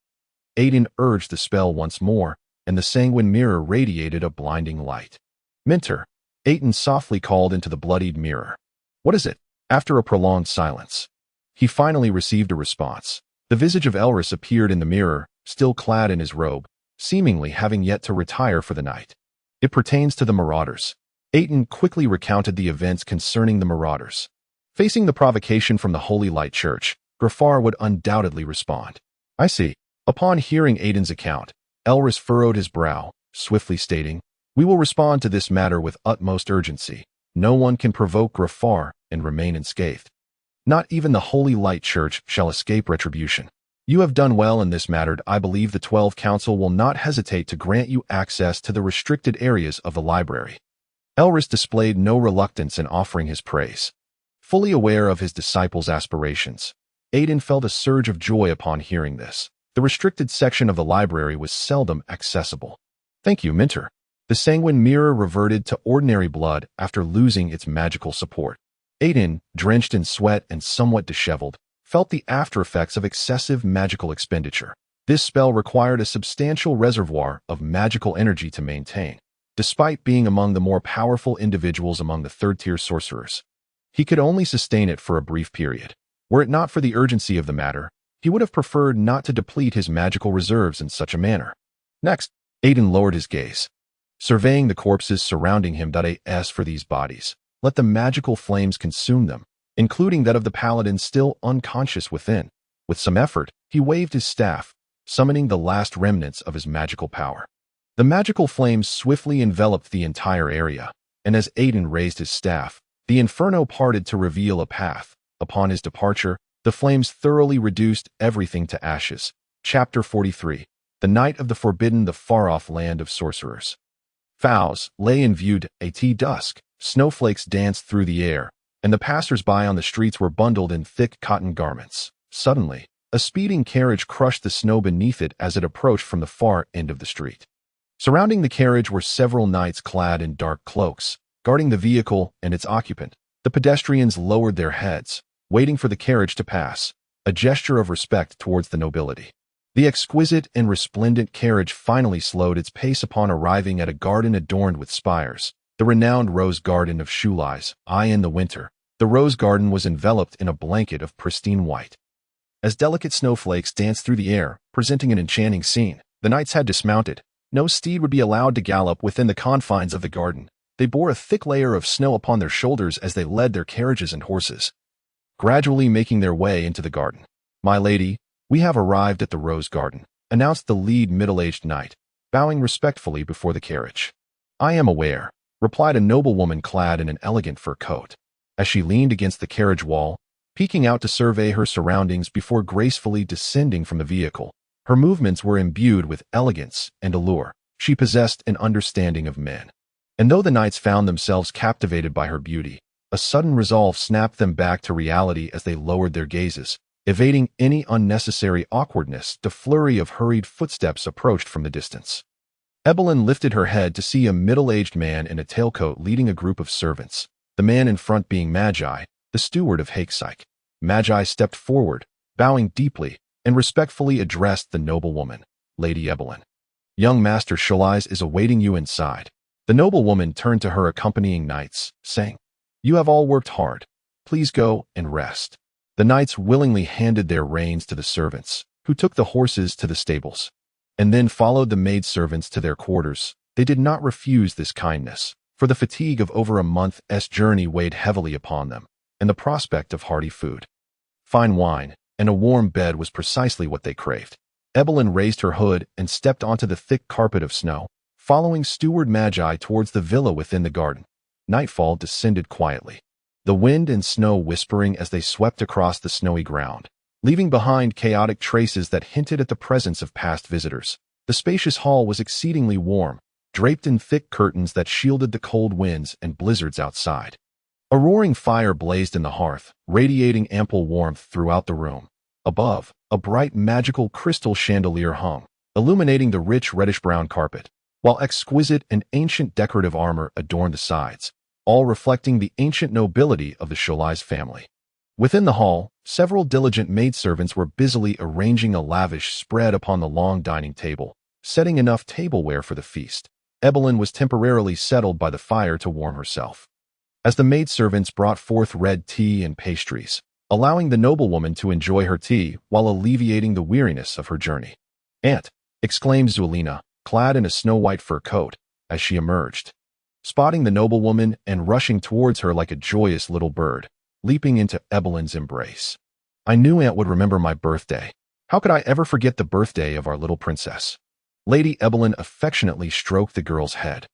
Aitin urged the spell once more, and the sanguine mirror radiated a blinding light. "Mentor," Aitin softly called into the bloodied mirror. "What is it?" After a prolonged silence, he finally received a response. The visage of Elris appeared in the mirror, still clad in his robe, seemingly having yet to retire for the night. "It pertains to the marauders." Aitin quickly recounted the events concerning the marauders. Facing the provocation from the Holy Light Church, Grafar would undoubtedly respond. "I see." Upon hearing Aitin's account, Elris furrowed his brow, swiftly stating, "We will respond to this matter with utmost urgency. No one can provoke Grafar and remain unscathed. Not even the Holy Light Church shall escape retribution. You have done well in this matter. I believe the 12 Council will not hesitate to grant you access to the restricted areas of the library." Elris displayed no reluctance in offering his praise. Fully aware of his disciples' aspirations, Aitin felt a surge of joy upon hearing this. The restricted section of the library was seldom accessible. "Thank you, Mentor." The sanguine mirror reverted to ordinary blood after losing its magical support. Aitin, drenched in sweat and somewhat disheveled, felt the after-effects of excessive magical expenditure. This spell required a substantial reservoir of magical energy to maintain, despite being among the more powerful individuals among the third-tier sorcerers. He could only sustain it for a brief period. Were it not for the urgency of the matter, He would have preferred not to deplete his magical reserves in such a manner. Next, Aitin lowered his gaze, surveying the corpses surrounding him. As for these bodies, let the magical flames consume them, including that of the paladin still unconscious within. With some effort, he waved his staff, summoning the last remnants of his magical power. The magical flames swiftly enveloped the entire area, and as Aitin raised his staff, the inferno parted to reveal a path. Upon his departure, the flames thoroughly reduced everything to ashes. Chapter 43. The Night of the Forbidden, the far-off land of sorcerers. Fowls lay in view at dusk, snowflakes danced through the air, and the passers-by on the streets were bundled in thick cotton garments. Suddenly, a speeding carriage crushed the snow beneath it as it approached from the far end of the street. Surrounding the carriage were several knights clad in dark cloaks, guarding the vehicle and its occupant. The pedestrians lowered their heads, waiting for the carriage to pass, a gesture of respect towards the nobility. The exquisite and resplendent carriage finally slowed its pace upon arriving at a garden adorned with spires, the renowned rose garden of Shulai's. In the winter, the rose garden was enveloped in a blanket of pristine white. As delicate snowflakes danced through the air, presenting an enchanting scene, the knights had dismounted. No steed would be allowed to gallop within the confines of the garden. They bore a thick layer of snow upon their shoulders as they led their carriages and horses, gradually making their way into the garden. "My lady, we have arrived at the rose garden," announced the lead middle-aged knight, bowing respectfully before the carriage. "I am aware," replied a noblewoman clad in an elegant fur coat, as she leaned against the carriage wall, peeking out to survey her surroundings before gracefully descending from the vehicle. Her movements were imbued with elegance and allure. She possessed an understanding of men. And though the knights found themselves captivated by her beauty, a sudden resolve snapped them back to reality as they lowered their gazes, evading any unnecessary awkwardness. The flurry of hurried footsteps approached from the distance. Evelyn lifted her head to see a middle-aged man in a tailcoat leading a group of servants, the man in front being Magi, the steward of Aitin. Magi stepped forward, bowing deeply, and respectfully addressed the noblewoman. "Lady Evelyn, young Master Shulai is awaiting you inside." The noblewoman turned to her accompanying knights, saying, "You have all worked hard. Please go and rest." The knights willingly handed their reins to the servants, who took the horses to the stables, and then followed the maidservants to their quarters. They did not refuse this kindness, for the fatigue of over a month's journey weighed heavily upon them, and the prospect of hearty food, fine wine, and a warm bed was precisely what they craved. Evelyn raised her hood and stepped onto the thick carpet of snow, following Steward Magi towards the villa within the garden. Nightfall descended quietly, the wind and snow whispering as they swept across the snowy ground, leaving behind chaotic traces that hinted at the presence of past visitors. The spacious hall was exceedingly warm, draped in thick curtains that shielded the cold winds and blizzards outside. A roaring fire blazed in the hearth, radiating ample warmth throughout the room. Above, a bright magical crystal chandelier hung, illuminating the rich reddish-brown carpet, while exquisite and ancient decorative armor adorned the sides, all reflecting the ancient nobility of the Shulai family. Within the hall, several diligent maidservants were busily arranging a lavish spread upon the long dining table, setting enough tableware for the feast. Evelyn was temporarily settled by the fire to warm herself, as the maidservants brought forth red tea and pastries, allowing the noblewoman to enjoy her tea while alleviating the weariness of her journey. "Aunt!" exclaimed Zulina, clad in a snow-white fur coat, as she emerged, spotting the noblewoman and rushing towards her like a joyous little bird, leaping into Evelyn's embrace. "I knew Aunt would remember my birthday. How could I ever forget the birthday of our little princess?" Lady Evelyn affectionately stroked the girl's head,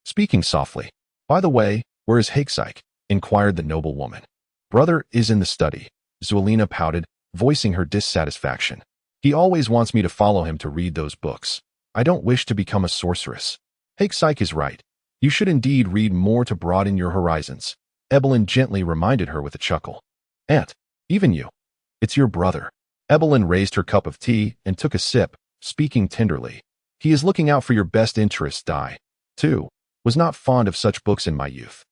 speaking softly. "By the way, where is Aitin?" inquired the noblewoman. "Brother is in the study," Zulina pouted, voicing her dissatisfaction. "He always wants me to follow him to read those books. I don't wish to become a sorceress." "Aitin is right. You should indeed read more to broaden your horizons," Evelyn gently reminded her with a chuckle. "Aunt, even you. It's your brother." Evelyn raised her cup of tea and took a sip, speaking tenderly. "He is looking out for your best interests. I, too, was not fond of such books in my youth.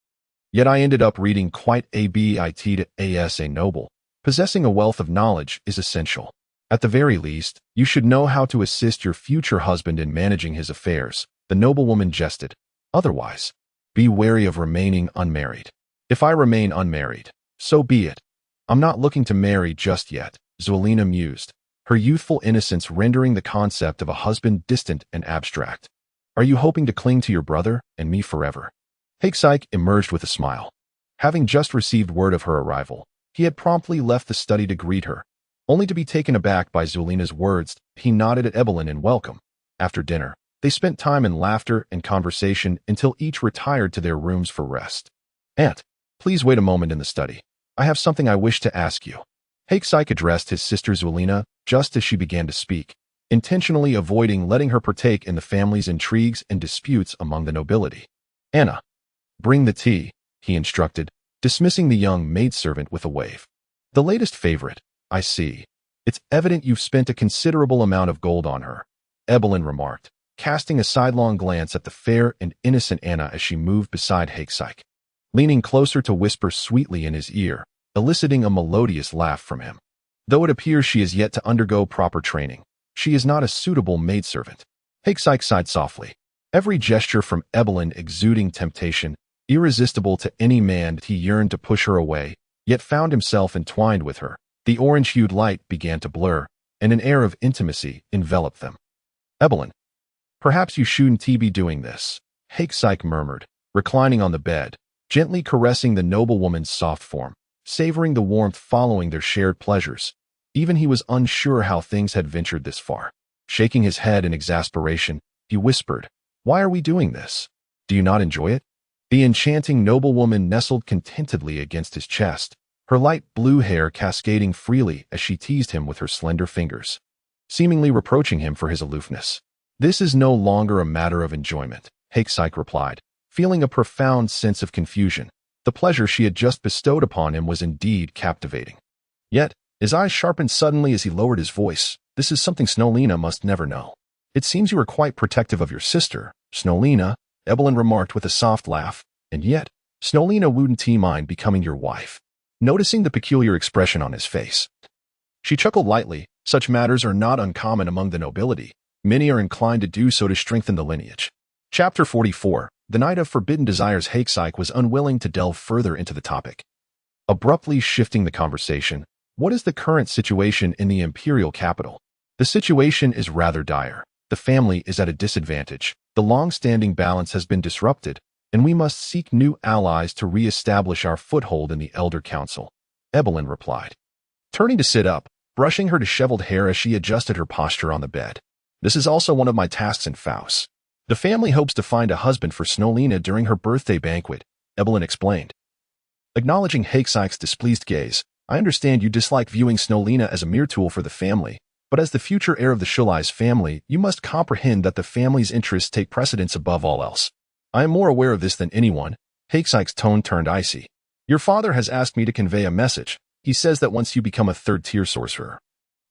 Yet I ended up reading quite a bit as a noble. Possessing a wealth of knowledge is essential. At the very least, you should know how to assist your future husband in managing his affairs." The noblewoman jested. "Otherwise, be wary of remaining unmarried." "If I remain unmarried, so be it. I'm not looking to marry just yet," Zulina mused, her youthful innocence rendering the concept of a husband distant and abstract. Are you hoping to cling to your brother and me forever? Hakesike emerged with a smile. Having just received word of her arrival, he had promptly left the study to greet her, only to be taken aback by Zulina's words. He nodded at Evelyn in welcome. After dinner, they spent time in laughter and conversation until each retired to their rooms for rest. Aunt, please wait a moment in the study. I have something I wish to ask you. Hakesike addressed his sister Zulina just as she began to speak, intentionally avoiding letting her partake in the family's intrigues and disputes among the nobility. Anna, bring the tea, he instructed, dismissing the young maidservant with a wave. The latest favorite, I see. It's evident you've spent a considerable amount of gold on her, Evelyn remarked, casting a sidelong glance at the fair and innocent Anna as she moved beside Hakesike, leaning closer to whisper sweetly in his ear, eliciting a melodious laugh from him. Though it appears she is yet to undergo proper training, she is not a suitable maidservant. Hakesike sighed softly, every gesture from Evelyn exuding temptation, irresistible to any man. He yearned to push her away, yet found himself entwined with her. The orange-hued light began to blur, and an air of intimacy enveloped them. Evelyn, perhaps you shouldn't be doing this, Hakesike murmured, reclining on the bed, gently caressing the noblewoman's soft form, savoring the warmth following their shared pleasures. Even he was unsure how things had ventured this far. Shaking his head in exasperation, he whispered, "Why are we doing this? Do you not enjoy it?" The enchanting noblewoman nestled contentedly against his chest, her light blue hair cascading freely as she teased him with her slender fingers, seemingly reproaching him for his aloofness. "This is no longer a matter of enjoyment," Hakesike replied, feeling a profound sense of confusion. The pleasure she had just bestowed upon him was indeed captivating. Yet, his eyes sharpened suddenly as he lowered his voice. "This is something Snowlina must never know. It seems you are quite protective of your sister, Snowlina," Evelyn remarked with a soft laugh, "and yet, Snowlina wouldn't mind becoming your wife." Noticing the peculiar expression on his face, she chuckled lightly. Such matters are not uncommon among the nobility. Many are inclined to do so to strengthen the lineage. Chapter 44. The Night of Forbidden Desires. Hakesike was unwilling to delve further into the topic. Abruptly shifting the conversation, what is the current situation in the imperial capital? The situation is rather dire. The family is at a disadvantage. The long-standing balance has been disrupted, and we must seek new allies to re-establish our foothold in the Elder Council, Evelyn replied, turning to sit up, brushing her disheveled hair as she adjusted her posture on the bed. "This is also one of my tasks in Faust. The family hopes to find a husband for Snowlina during her birthday banquet," Evelyn explained. Acknowledging Hakesike's displeased gaze, "I understand you dislike viewing Snowlina as a mere tool for the family, but as the future heir of the Shulai's family, you must comprehend that the family's interests take precedence above all else. I am more aware of this than anyone." Hakesike's tone turned icy. "Your father has asked me to convey a message. He says that once you become a third-tier sorcerer,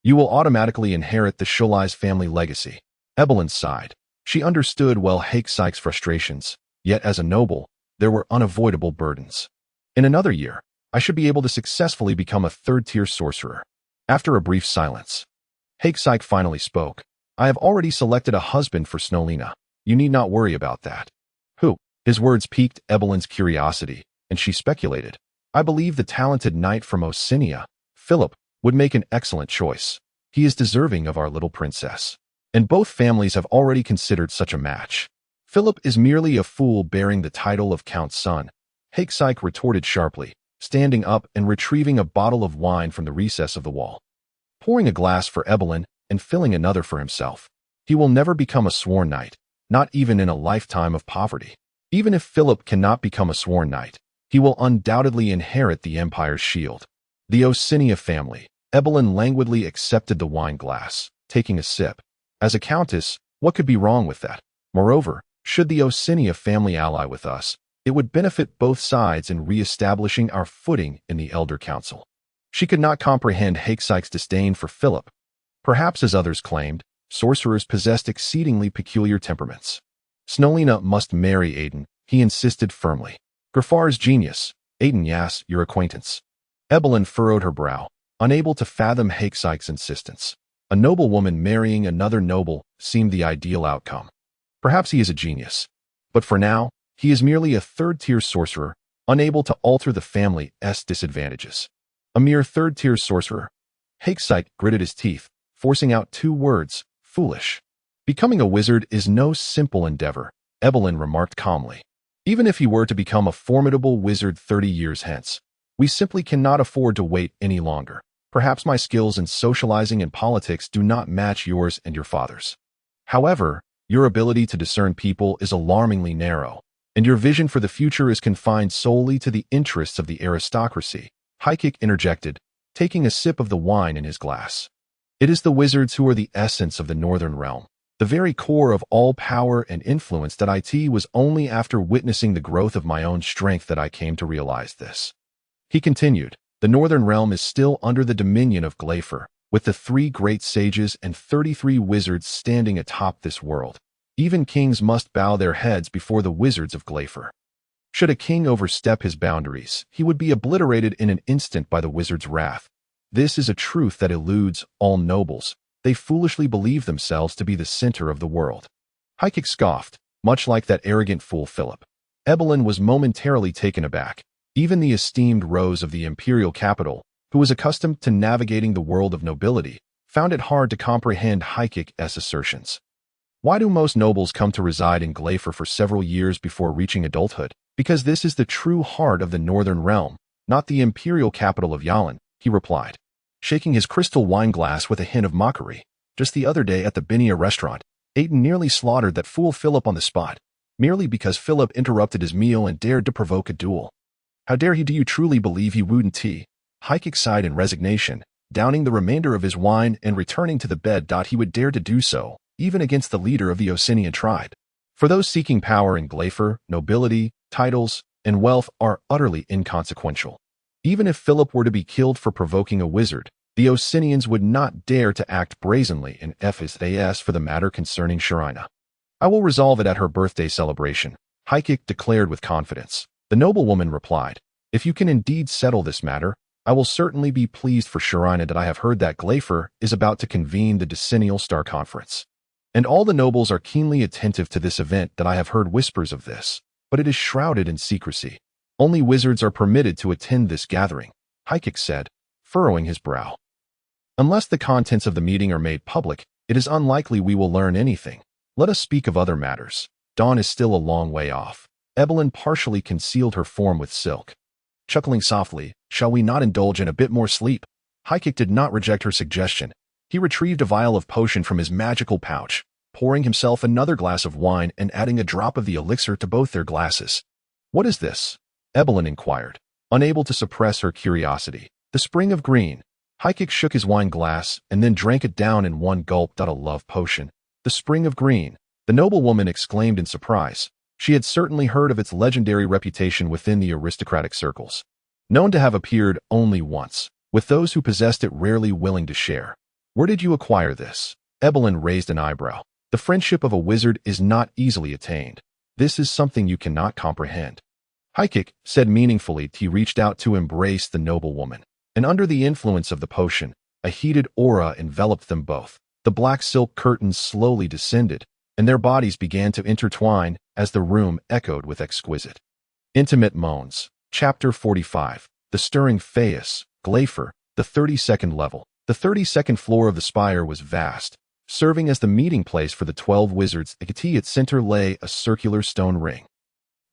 you will automatically inherit the Shulai's family legacy." Evelyn sighed. She understood well Hakesike's frustrations, yet as a noble, there were unavoidable burdens. "In another year, I should be able to successfully become a third-tier sorcerer." After a brief silence, Hakesike finally spoke. "I have already selected a husband for Snowlina. You need not worry about that." "Who?" His words piqued Evelyn's curiosity, and she speculated. "I believe the talented knight from Oceania, Philip, would make an excellent choice. He is deserving of our little princess." And both families have already considered such a match. "Philip is merely a fool bearing the title of Count's son," Hakesike retorted sharply, standing up and retrieving a bottle of wine from the recess of the wall, pouring a glass for Evelyn and filling another for himself. "He will never become a sworn knight, not even in a lifetime of poverty. Even if Philip cannot become a sworn knight, he will undoubtedly inherit the Empire's shield." The Oceania family. Evelyn languidly accepted the wine glass, taking a sip. As a countess, what could be wrong with that? Moreover, should the Oceania family ally with us, it would benefit both sides in re-establishing our footing in the Elder Council. She could not comprehend Hakesike's disdain for Philip. Perhaps, as others claimed, sorcerers possessed exceedingly peculiar temperaments. Snowlina must marry Aitin, he insisted firmly. "Graffar's genius, Aitin, yes, your acquaintance." Evelyn furrowed her brow, unable to fathom Hakesike's insistence. A noblewoman marrying another noble seemed the ideal outcome. Perhaps he is a genius, but for now, he is merely a third-tier sorcerer, unable to alter the family's disadvantages. A mere third-tier sorcerer? Hakesike gritted his teeth, forcing out 2 words, foolish. Becoming a wizard is no simple endeavor, Evelyn remarked calmly. Even if he were to become a formidable wizard 30 years hence, we simply cannot afford to wait any longer. Perhaps my skills in socializing and politics do not match yours and your father's. However, your ability to discern people is alarmingly narrow, and your vision for the future is confined solely to the interests of the aristocracy, Haikik interjected, taking a sip of the wine in his glass. It is the wizards who are the essence of the Northern Realm, the very core of all power and influence. That it was only after witnessing the growth of my own strength that I came to realize this. He continued, the Northern Realm is still under the dominion of Glafer, with the 3 great sages and 33 wizards standing atop this world. Even kings must bow their heads before the wizards of Glafer. Should a king overstep his boundaries, he would be obliterated in an instant by the wizard's wrath. This is a truth that eludes all nobles. They foolishly believe themselves to be the center of the world. Haikik scoffed, much like that arrogant fool Philip. Evelyn was momentarily taken aback. Even the esteemed Rose of the imperial capital, who was accustomed to navigating the world of nobility, found it hard to comprehend Haikik's assertions. Why do most nobles come to reside in Glafer for several years before reaching adulthood? Because this is the true heart of the Northern Realm, not the imperial capital of Yalan, he replied, shaking his crystal wine glass with a hint of mockery. Just the other day at the Biniya restaurant, Aitin nearly slaughtered that fool Philip on the spot, merely because Philip interrupted his meal and dared to provoke a duel. How dare he? Do you truly believe he wouldn't? Haikik sighed in resignation, downing the remainder of his wine and returning to the bed. He would dare to do so, even against the leader of the Osinian tribe. For those seeking power in Glafer, nobility, titles, and wealth are utterly inconsequential. Even if Philip were to be killed for provoking a wizard, the Osinians would not dare to act brazenly in FSAS for the matter concerning Sharina. I will resolve it at her birthday celebration, Haikik declared with confidence. The noblewoman replied, if you can indeed settle this matter, I will certainly be pleased for Sharina. That I have heard that Glafer is about to convene the decennial Star Conference. And all the nobles are keenly attentive to this event. That I have heard whispers of this, but it is shrouded in secrecy. Only wizards are permitted to attend this gathering, Haikik said, furrowing his brow. Unless the contents of the meeting are made public, it is unlikely we will learn anything. Let us speak of other matters. Dawn is still a long way off. Evelyn partially concealed her form with silk. Chuckling softly, shall we not indulge in a bit more sleep? Haikik did not reject her suggestion. He retrieved a vial of potion from his magical pouch, pouring himself another glass of wine and adding a drop of the elixir to both their glasses. What is this? Evelyn inquired, unable to suppress her curiosity. The Spring of Green. Haikik shook his wine glass and then drank it down in one gulp. A love potion. The Spring of Green, the noblewoman exclaimed in surprise. She had certainly heard of its legendary reputation within the aristocratic circles. Known to have appeared only once, with those who possessed it rarely willing to share. Where did you acquire this? Evelyn raised an eyebrow. The friendship of a wizard is not easily attained. This is something you cannot comprehend. Haikik said meaningfully. He reached out to embrace the noblewoman, and under the influence of the potion, a heated aura enveloped them both. The black silk curtains slowly descended, and their bodies began to intertwine as the room echoed with exquisite, intimate moans. Chapter 45. The Stirring Fayus, Glafer, the 32nd level. The 32nd floor of the spire was vast, serving as the meeting place for the 12 wizards. At its center lay a circular stone ring,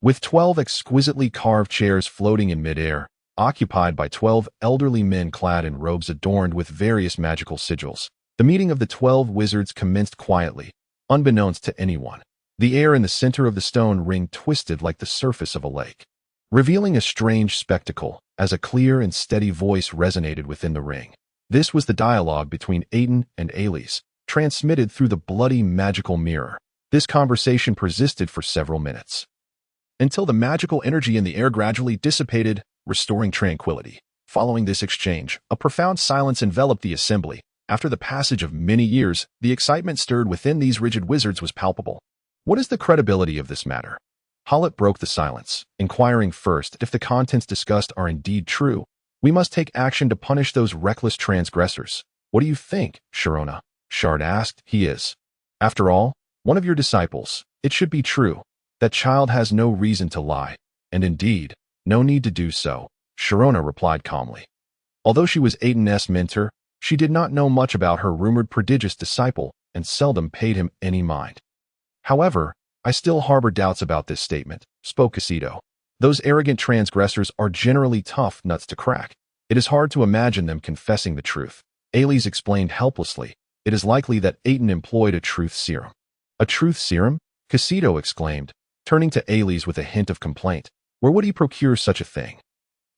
with 12 exquisitely carved chairs floating in midair, occupied by 12 elderly men clad in robes adorned with various magical sigils. The meeting of the 12 wizards commenced quietly, unbeknownst to anyone. The air in the center of the stone ring twisted like the surface of a lake, revealing a strange spectacle as a clear and steady voice resonated within the ring. This was the dialogue between Aitin and Ailes, transmitted through the bloody magical mirror. This conversation persisted for several minutes, until the magical energy in the air gradually dissipated, restoring tranquility. Following this exchange, a profound silence enveloped the assembly. After the passage of many years, the excitement stirred within these rigid wizards was palpable. What is the credibility of this matter? Hallett broke the silence, inquiring first if the contents discussed are indeed true. We must take action to punish those reckless transgressors. What do you think, Sharona? Shard asked. He is, after all, one of your disciples. It should be true. That child has no reason to lie, and indeed, no need to do so, Sharona replied calmly. Although she was Aitin's mentor, She did not know much about her rumored prodigious disciple and seldom paid him any mind. However, I still harbor doubts about this statement, spoke Casito. Those arrogant transgressors are generally tough nuts to crack. It is hard to imagine them confessing the truth. Ailes explained helplessly. It is likely that Aitin employed a truth serum. A truth serum? Casito exclaimed, turning to Ailes with a hint of complaint. Where would he procure such a thing?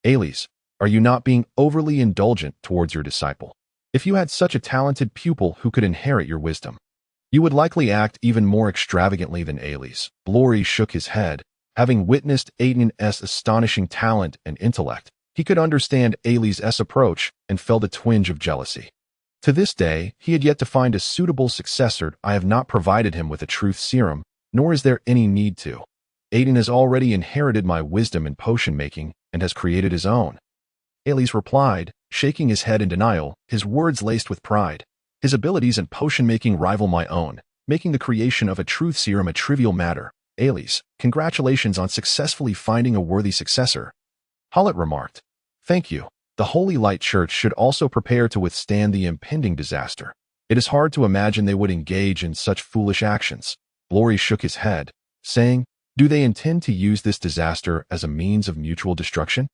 Ailes, are you not being overly indulgent towards your disciple? If you had such a talented pupil who could inherit your wisdom, you would likely act even more extravagantly than Ailes. Blory shook his head. Having witnessed Aitin's astonishing talent and intellect, he could understand Ailes' approach and felt a twinge of jealousy. To this day, he had yet to find a suitable successor. I have not provided him with a truth serum, nor is there any need to. Aitin has already inherited my wisdom in potion making and has created his own. Ailes replied, shaking his head in denial, his words laced with pride. His abilities in potion making rival my own, making the creation of a truth serum a trivial matter. Ailes, congratulations on successfully finding a worthy successor. Hallett remarked. Thank you. The Holy Light Church should also prepare to withstand the impending disaster. It is hard to imagine they would engage in such foolish actions. Blory shook his head, saying, do they intend to use this disaster as a means of mutual destruction?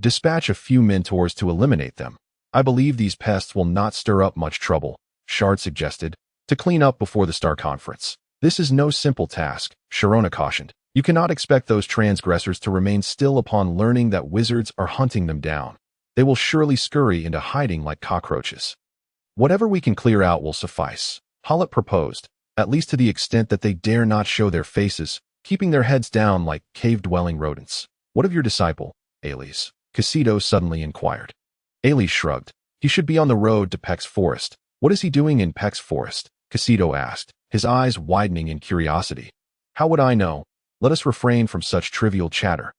Dispatch a few mentors to eliminate them. I believe these pests will not stir up much trouble, Shard suggested, to clean up before the Star Conference. This is no simple task, Sharona cautioned. You cannot expect those transgressors to remain still upon learning that wizards are hunting them down. They will surely scurry into hiding like cockroaches. Whatever we can clear out will suffice, Hallett proposed, at least to the extent that they dare not show their faces, keeping their heads down like cave-dwelling rodents. What of your disciple, Ailes? Casito suddenly inquired. Ailes shrugged. He should be on the road to Peck's Forest. What is he doing in Peck's Forest? Casito asked, his eyes widening in curiosity. How would I know? Let us refrain from such trivial chatter.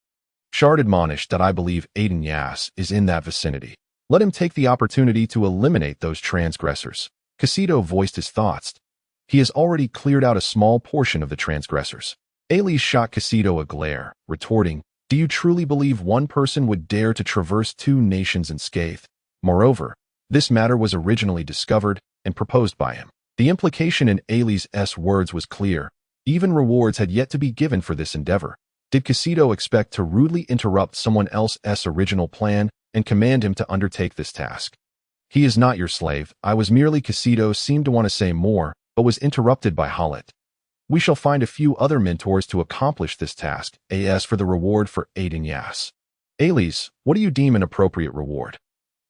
Shard admonished that I believe Aitin is in that vicinity. Let him take the opportunity to eliminate those transgressors. Casito voiced his thoughts. He has already cleared out a small portion of the transgressors. Ailes shot Casito a glare, retorting, do you truly believe one person would dare to traverse two nations unscathed? Moreover, this matter was originally discovered and proposed by him. The implication in Ailes' words was clear. Even rewards had yet to be given for this endeavor. Did Casito expect to rudely interrupt someone else's original plan and command him to undertake this task? He is not your slave. I was merely Casito seemed to want to say more, but was interrupted by Hallett. We shall find a few other mentors to accomplish this task. As for the reward for Aitin Ailes, what do you deem an appropriate reward?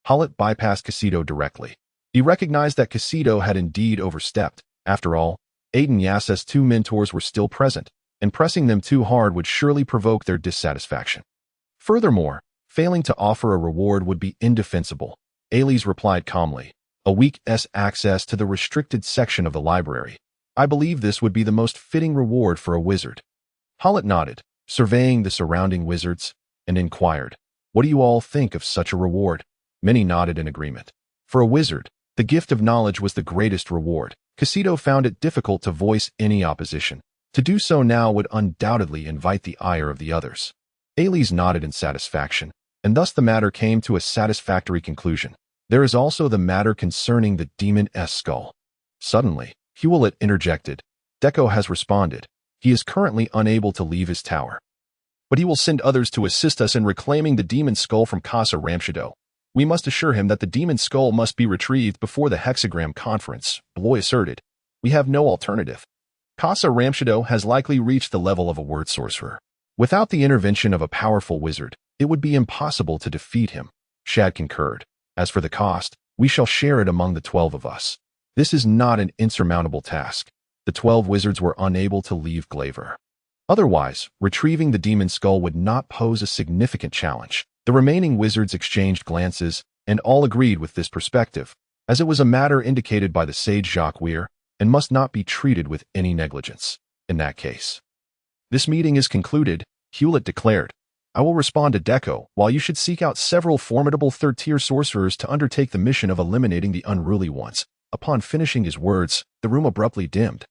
Hallett bypassed Casito directly. He recognized that Casito had indeed overstepped. After all, Aitin two mentors were still present, and pressing them too hard would surely provoke their dissatisfaction. Furthermore, failing to offer a reward would be indefensible. Ailes replied calmly, a week's access to the restricted section of the library. I believe this would be the most fitting reward for a wizard. Hallett nodded, surveying the surrounding wizards, and inquired, what do you all think of such a reward? Many nodded in agreement. For a wizard, the gift of knowledge was the greatest reward. Casito found it difficult to voice any opposition. To do so now would undoubtedly invite the ire of the others. Ailes nodded in satisfaction, and thus the matter came to a satisfactory conclusion. There is also the matter concerning the demon's skull. Suddenly, Hewlett interjected. Deco has responded. He is currently unable to leave his tower. But he will send others to assist us in reclaiming the demon's skull from Casa Ramshadow. We must assure him that the demon's skull must be retrieved before the hexagram conference, Bloy asserted. We have no alternative. Casa Ramshadow has likely reached the level of a word sorcerer. Without the intervention of a powerful wizard, it would be impossible to defeat him. Shad concurred. As for the cost, we shall share it among the 12 of us. This is not an insurmountable task. The 12 wizards were unable to leave Glaver. Otherwise, retrieving the demon's skull would not pose a significant challenge. The remaining wizards exchanged glances, and all agreed with this perspective, as it was a matter indicated by the sage Jacques Weir, and must not be treated with any negligence. In that case, this meeting is concluded, Hewlett declared. I will respond to Deco, while you should seek out several formidable third-tier sorcerers to undertake the mission of eliminating the unruly ones. Upon finishing his words, the room abruptly dimmed,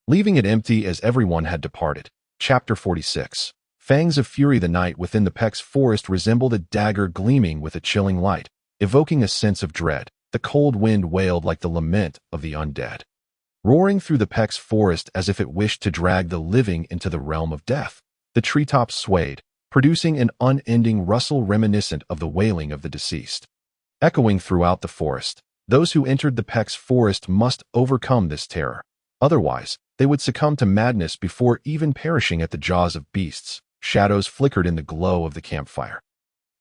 leaving it empty as everyone had departed. Chapter 46. Fangs of Fury. The night within the Peck's forest resembled a dagger gleaming with a chilling light, evoking a sense of dread. the cold wind wailed like the lament of the undead, roaring through the Peck's forest as if it wished to drag the living into the realm of death. The treetops swayed, producing an unending rustle reminiscent of the wailing of the deceased. Echoing throughout the forest, those who entered the Peck's forest must overcome this terror. Otherwise, they would succumb to madness before even perishing at the jaws of beasts. Shadows flickered in the glow of the campfire.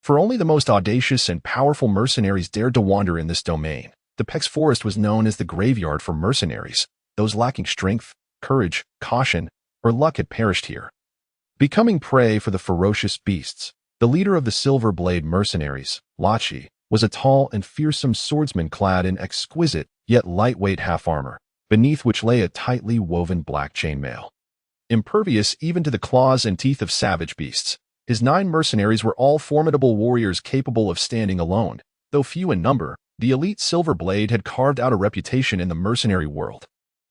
For only the most audacious and powerful mercenaries dared to wander in this domain. The Peck's forest was known as the graveyard for mercenaries. Those lacking strength, courage, caution, or luck had perished here, becoming prey for the ferocious beasts. The leader of the Silver Blade mercenaries, Lachi, was a tall and fearsome swordsman clad in exquisite yet lightweight half-armor, beneath which lay a tightly woven black chainmail. Impervious even to the claws and teeth of savage beasts, his 9 mercenaries were all formidable warriors capable of standing alone. Though few in number, the elite Silver Blade had carved out a reputation in the mercenary world.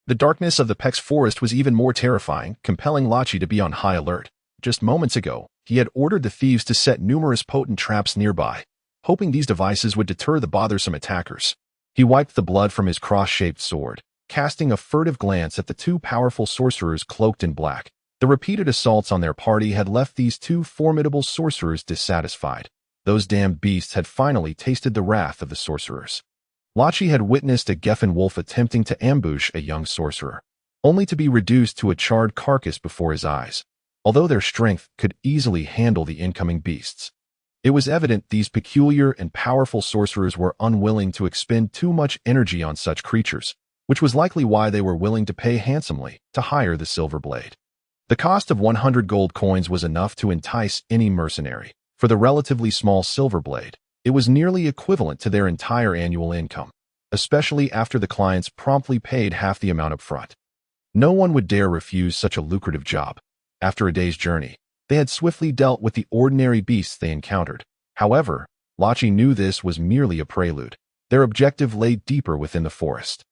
The darkness of the Peck's forest was even more terrifying, compelling Lachi to be on high alert. Just moments ago, he had ordered the thieves to set numerous potent traps nearby, hoping these devices would deter the bothersome attackers. He wiped the blood from his cross-shaped sword, casting a furtive glance at the 2 powerful sorcerers cloaked in black. The repeated assaults on their party had left these 2 formidable sorcerers dissatisfied. Those damned beasts had finally tasted the wrath of the sorcerers. Lachi had witnessed a Geffen wolf attempting to ambush a young sorcerer, only to be reduced to a charred carcass before his eyes. Although their strength could easily handle the incoming beasts, it was evident these peculiar and powerful sorcerers were unwilling to expend too much energy on such creatures, which was likely why they were willing to pay handsomely to hire the Silver Blade. The cost of 100 gold coins was enough to entice any mercenary. For the relatively small Silver Blade, it was nearly equivalent to their entire annual income, especially after the clients promptly paid half the amount up front. No one would dare refuse such a lucrative job. After a day's journey, they had swiftly dealt with the ordinary beasts they encountered. However, Lachi knew this was merely a prelude. Their objective lay deeper within the forest.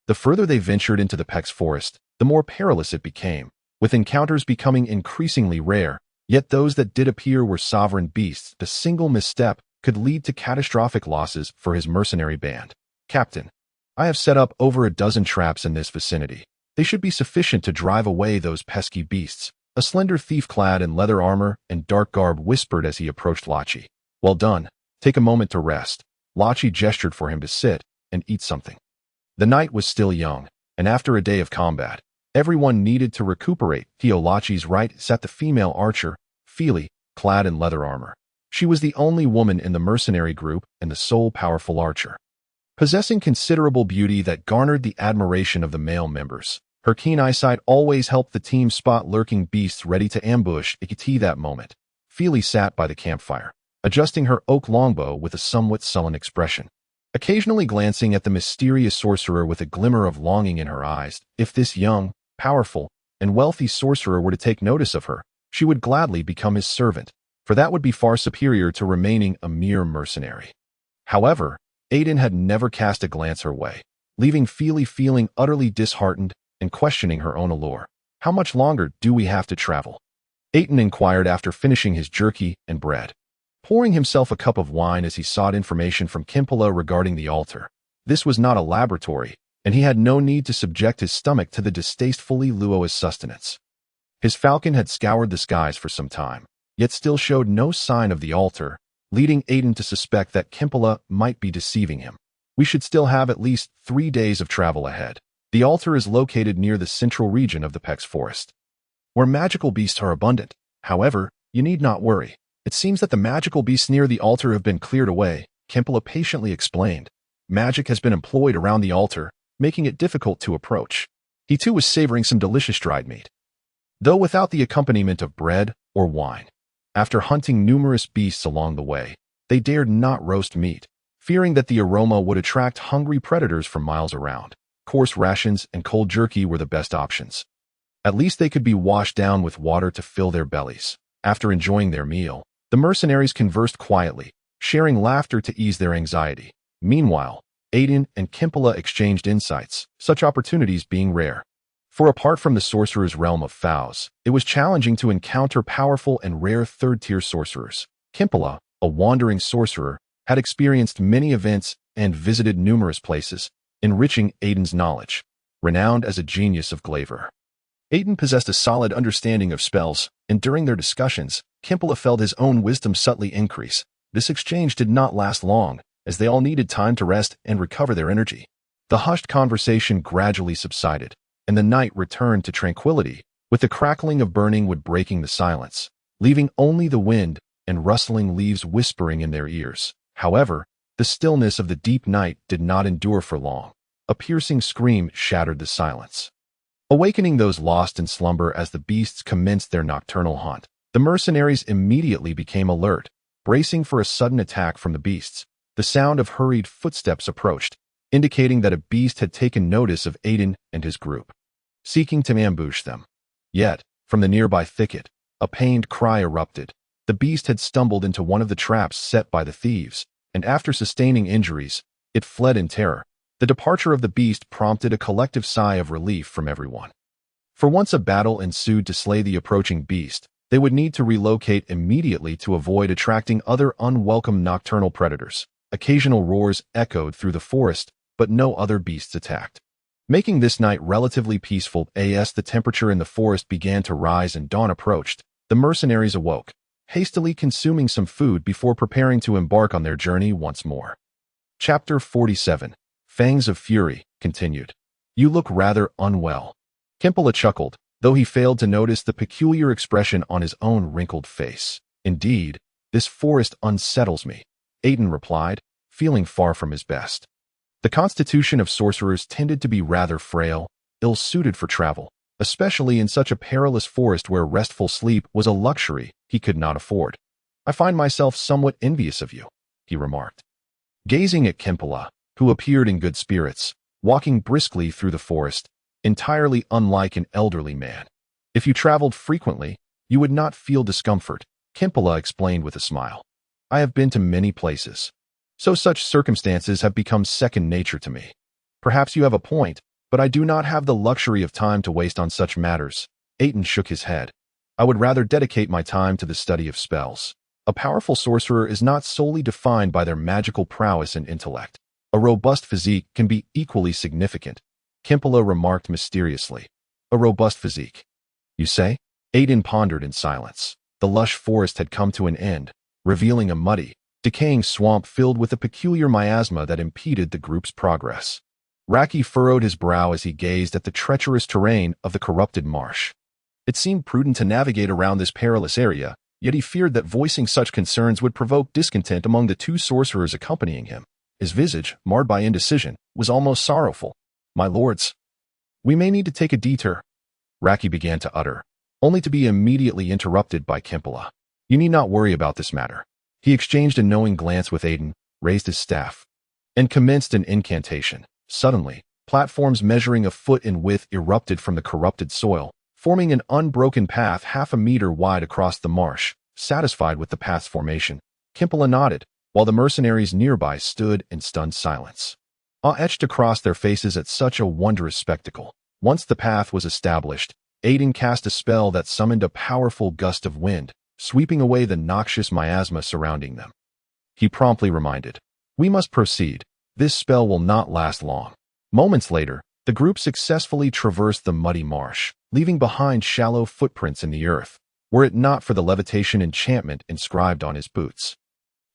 The further they ventured into the Peck's forest, the more perilous it became, with encounters becoming increasingly rare. Yet those that did appear were sovereign beasts. The single misstep could lead to catastrophic losses for his mercenary band. Captain, I have set up over a dozen traps in this vicinity. They should be sufficient to drive away those pesky beasts. A slender thief clad in leather armor and dark garb whispered as he approached Lachi. Well done. Take a moment to rest. Lachi gestured for him to sit and eat something. The night was still young, and after a day of combat, everyone needed to recuperate. To Lachi's right sat the female archer, Fili, clad in leather armor. She was the only woman in the mercenary group and the sole powerful archer, possessing considerable beauty that garnered the admiration of the male members. Her keen eyesight always helped the team spot lurking beasts ready to ambush Aitin. That moment, Fili sat by the campfire, adjusting her oak longbow with a somewhat sullen expression, occasionally glancing at the mysterious sorcerer with a glimmer of longing in her eyes. If this young, powerful, and wealthy sorcerer were to take notice of her, she would gladly become his servant, for that would be far superior to remaining a mere mercenary. However, Aitin had never cast a glance her way, leaving Fili feeling utterly disheartened and questioning her own allure. How much longer do we have to travel? Aitin inquired after finishing his jerky and bread, pouring himself a cup of wine as he sought information from Kilia regarding the altar. This was not a laboratory, and he had no need to subject his stomach to the distastefully luo's sustenance. His falcon had scoured the skies for some time, yet still showed no sign of the altar, leading Aitin to suspect that Kilia might be deceiving him. We should still have at least 3 days of travel ahead. The altar is located near the central region of the Peck's forest, where magical beasts are abundant. However, you need not worry. It seems that the magical beasts near the altar have been cleared away, Kilia patiently explained. Magic has been employed around the altar, making it difficult to approach. He too was savoring some delicious dried meat, though without the accompaniment of bread or wine. After hunting numerous beasts along the way, they dared not roast meat, fearing that the aroma would attract hungry predators from miles around. Coarse rations and cold jerky were the best options. At least they could be washed down with water to fill their bellies. After enjoying their meal, the mercenaries conversed quietly, sharing laughter to ease their anxiety. Meanwhile, Aitin and Kilia exchanged insights, such opportunities being rare. For apart from the sorcerer's realm of Faust, it was challenging to encounter powerful and rare third-tier sorcerers. Kilia, a wandering sorcerer, had experienced many events and visited numerous places, enriching Aitin's knowledge. Renowned as a genius of glaver, Aitin possessed a solid understanding of spells, and during their discussions, Kilia felt his own wisdom subtly increase. This exchange did not last long, as they all needed time to rest and recover their energy. The hushed conversation gradually subsided, and the night returned to tranquility, with the crackling of burning wood breaking the silence, leaving only the wind and rustling leaves whispering in their ears. However, the stillness of the deep night did not endure for long. A piercing scream shattered the silence, awakening those lost in slumber as the beasts commenced their nocturnal hunt. The mercenaries immediately became alert, bracing for a sudden attack from the beasts. The sound of hurried footsteps approached, indicating that a beast had taken notice of Aitin and his group, seeking to ambush them. Yet, from the nearby thicket, a pained cry erupted. The beast had stumbled into one of the traps set by the thieves, and after sustaining injuries, it fled in terror. The departure of the beast prompted a collective sigh of relief from everyone. For once a battle ensued to slay the approaching beast, they would need to relocate immediately to avoid attracting other unwelcome nocturnal predators. Occasional roars echoed through the forest, but no other beasts attacked, making this night relatively peaceful. As the temperature in the forest began to rise and dawn approached, the mercenaries awoke, hastily consuming some food before preparing to embark on their journey once more. Chapter 47. Fangs of Fury, continued. You look rather unwell. Kilia chuckled, though he failed to notice the peculiar expression on his own wrinkled face. Indeed, this forest unsettles me, Aitin replied, feeling far from his best. The constitution of sorcerers tended to be rather frail, ill-suited for travel, especially in such a perilous forest where restful sleep was a luxury he could not afford. I find myself somewhat envious of you, he remarked, gazing at Kilia, who appeared in good spirits, walking briskly through the forest, entirely unlike an elderly man. If you traveled frequently, you would not feel discomfort, Kilia explained with a smile. I have been to many places, so such circumstances have become second nature to me. Perhaps you have a point, but I do not have the luxury of time to waste on such matters. Aitin shook his head. I would rather dedicate my time to the study of spells. A powerful sorcerer is not solely defined by their magical prowess and intellect. A robust physique can be equally significant, Kilia remarked mysteriously. A robust physique, you say? Aitin pondered in silence. The lush forest had come to an end, revealing a muddy, decaying swamp filled with a peculiar miasma that impeded the group's progress. Raki furrowed his brow as he gazed at the treacherous terrain of the corrupted marsh. It seemed prudent to navigate around this perilous area, yet he feared that voicing such concerns would provoke discontent among the two sorcerers accompanying him. His visage, marred by indecision, was almost sorrowful. My lords, we may need to take a detour, Raki began to utter, only to be immediately interrupted by Kilia. You need not worry about this matter. He exchanged a knowing glance with Aitin, raised his staff, and commenced an incantation. Suddenly, platforms measuring a foot in width erupted from the corrupted soil, forming an unbroken path half a meter wide across the marsh. Satisfied with the path's formation, Kilia nodded, while the mercenaries nearby stood in stunned silence, awe etched across their faces at such a wondrous spectacle. Once the path was established, Aitin cast a spell that summoned a powerful gust of wind, sweeping away the noxious miasma surrounding them. He promptly reminded, we must proceed. This spell will not last long. Moments later, the group successfully traversed the muddy marsh, leaving behind shallow footprints in the earth, were it not for the levitation enchantment inscribed on his boots.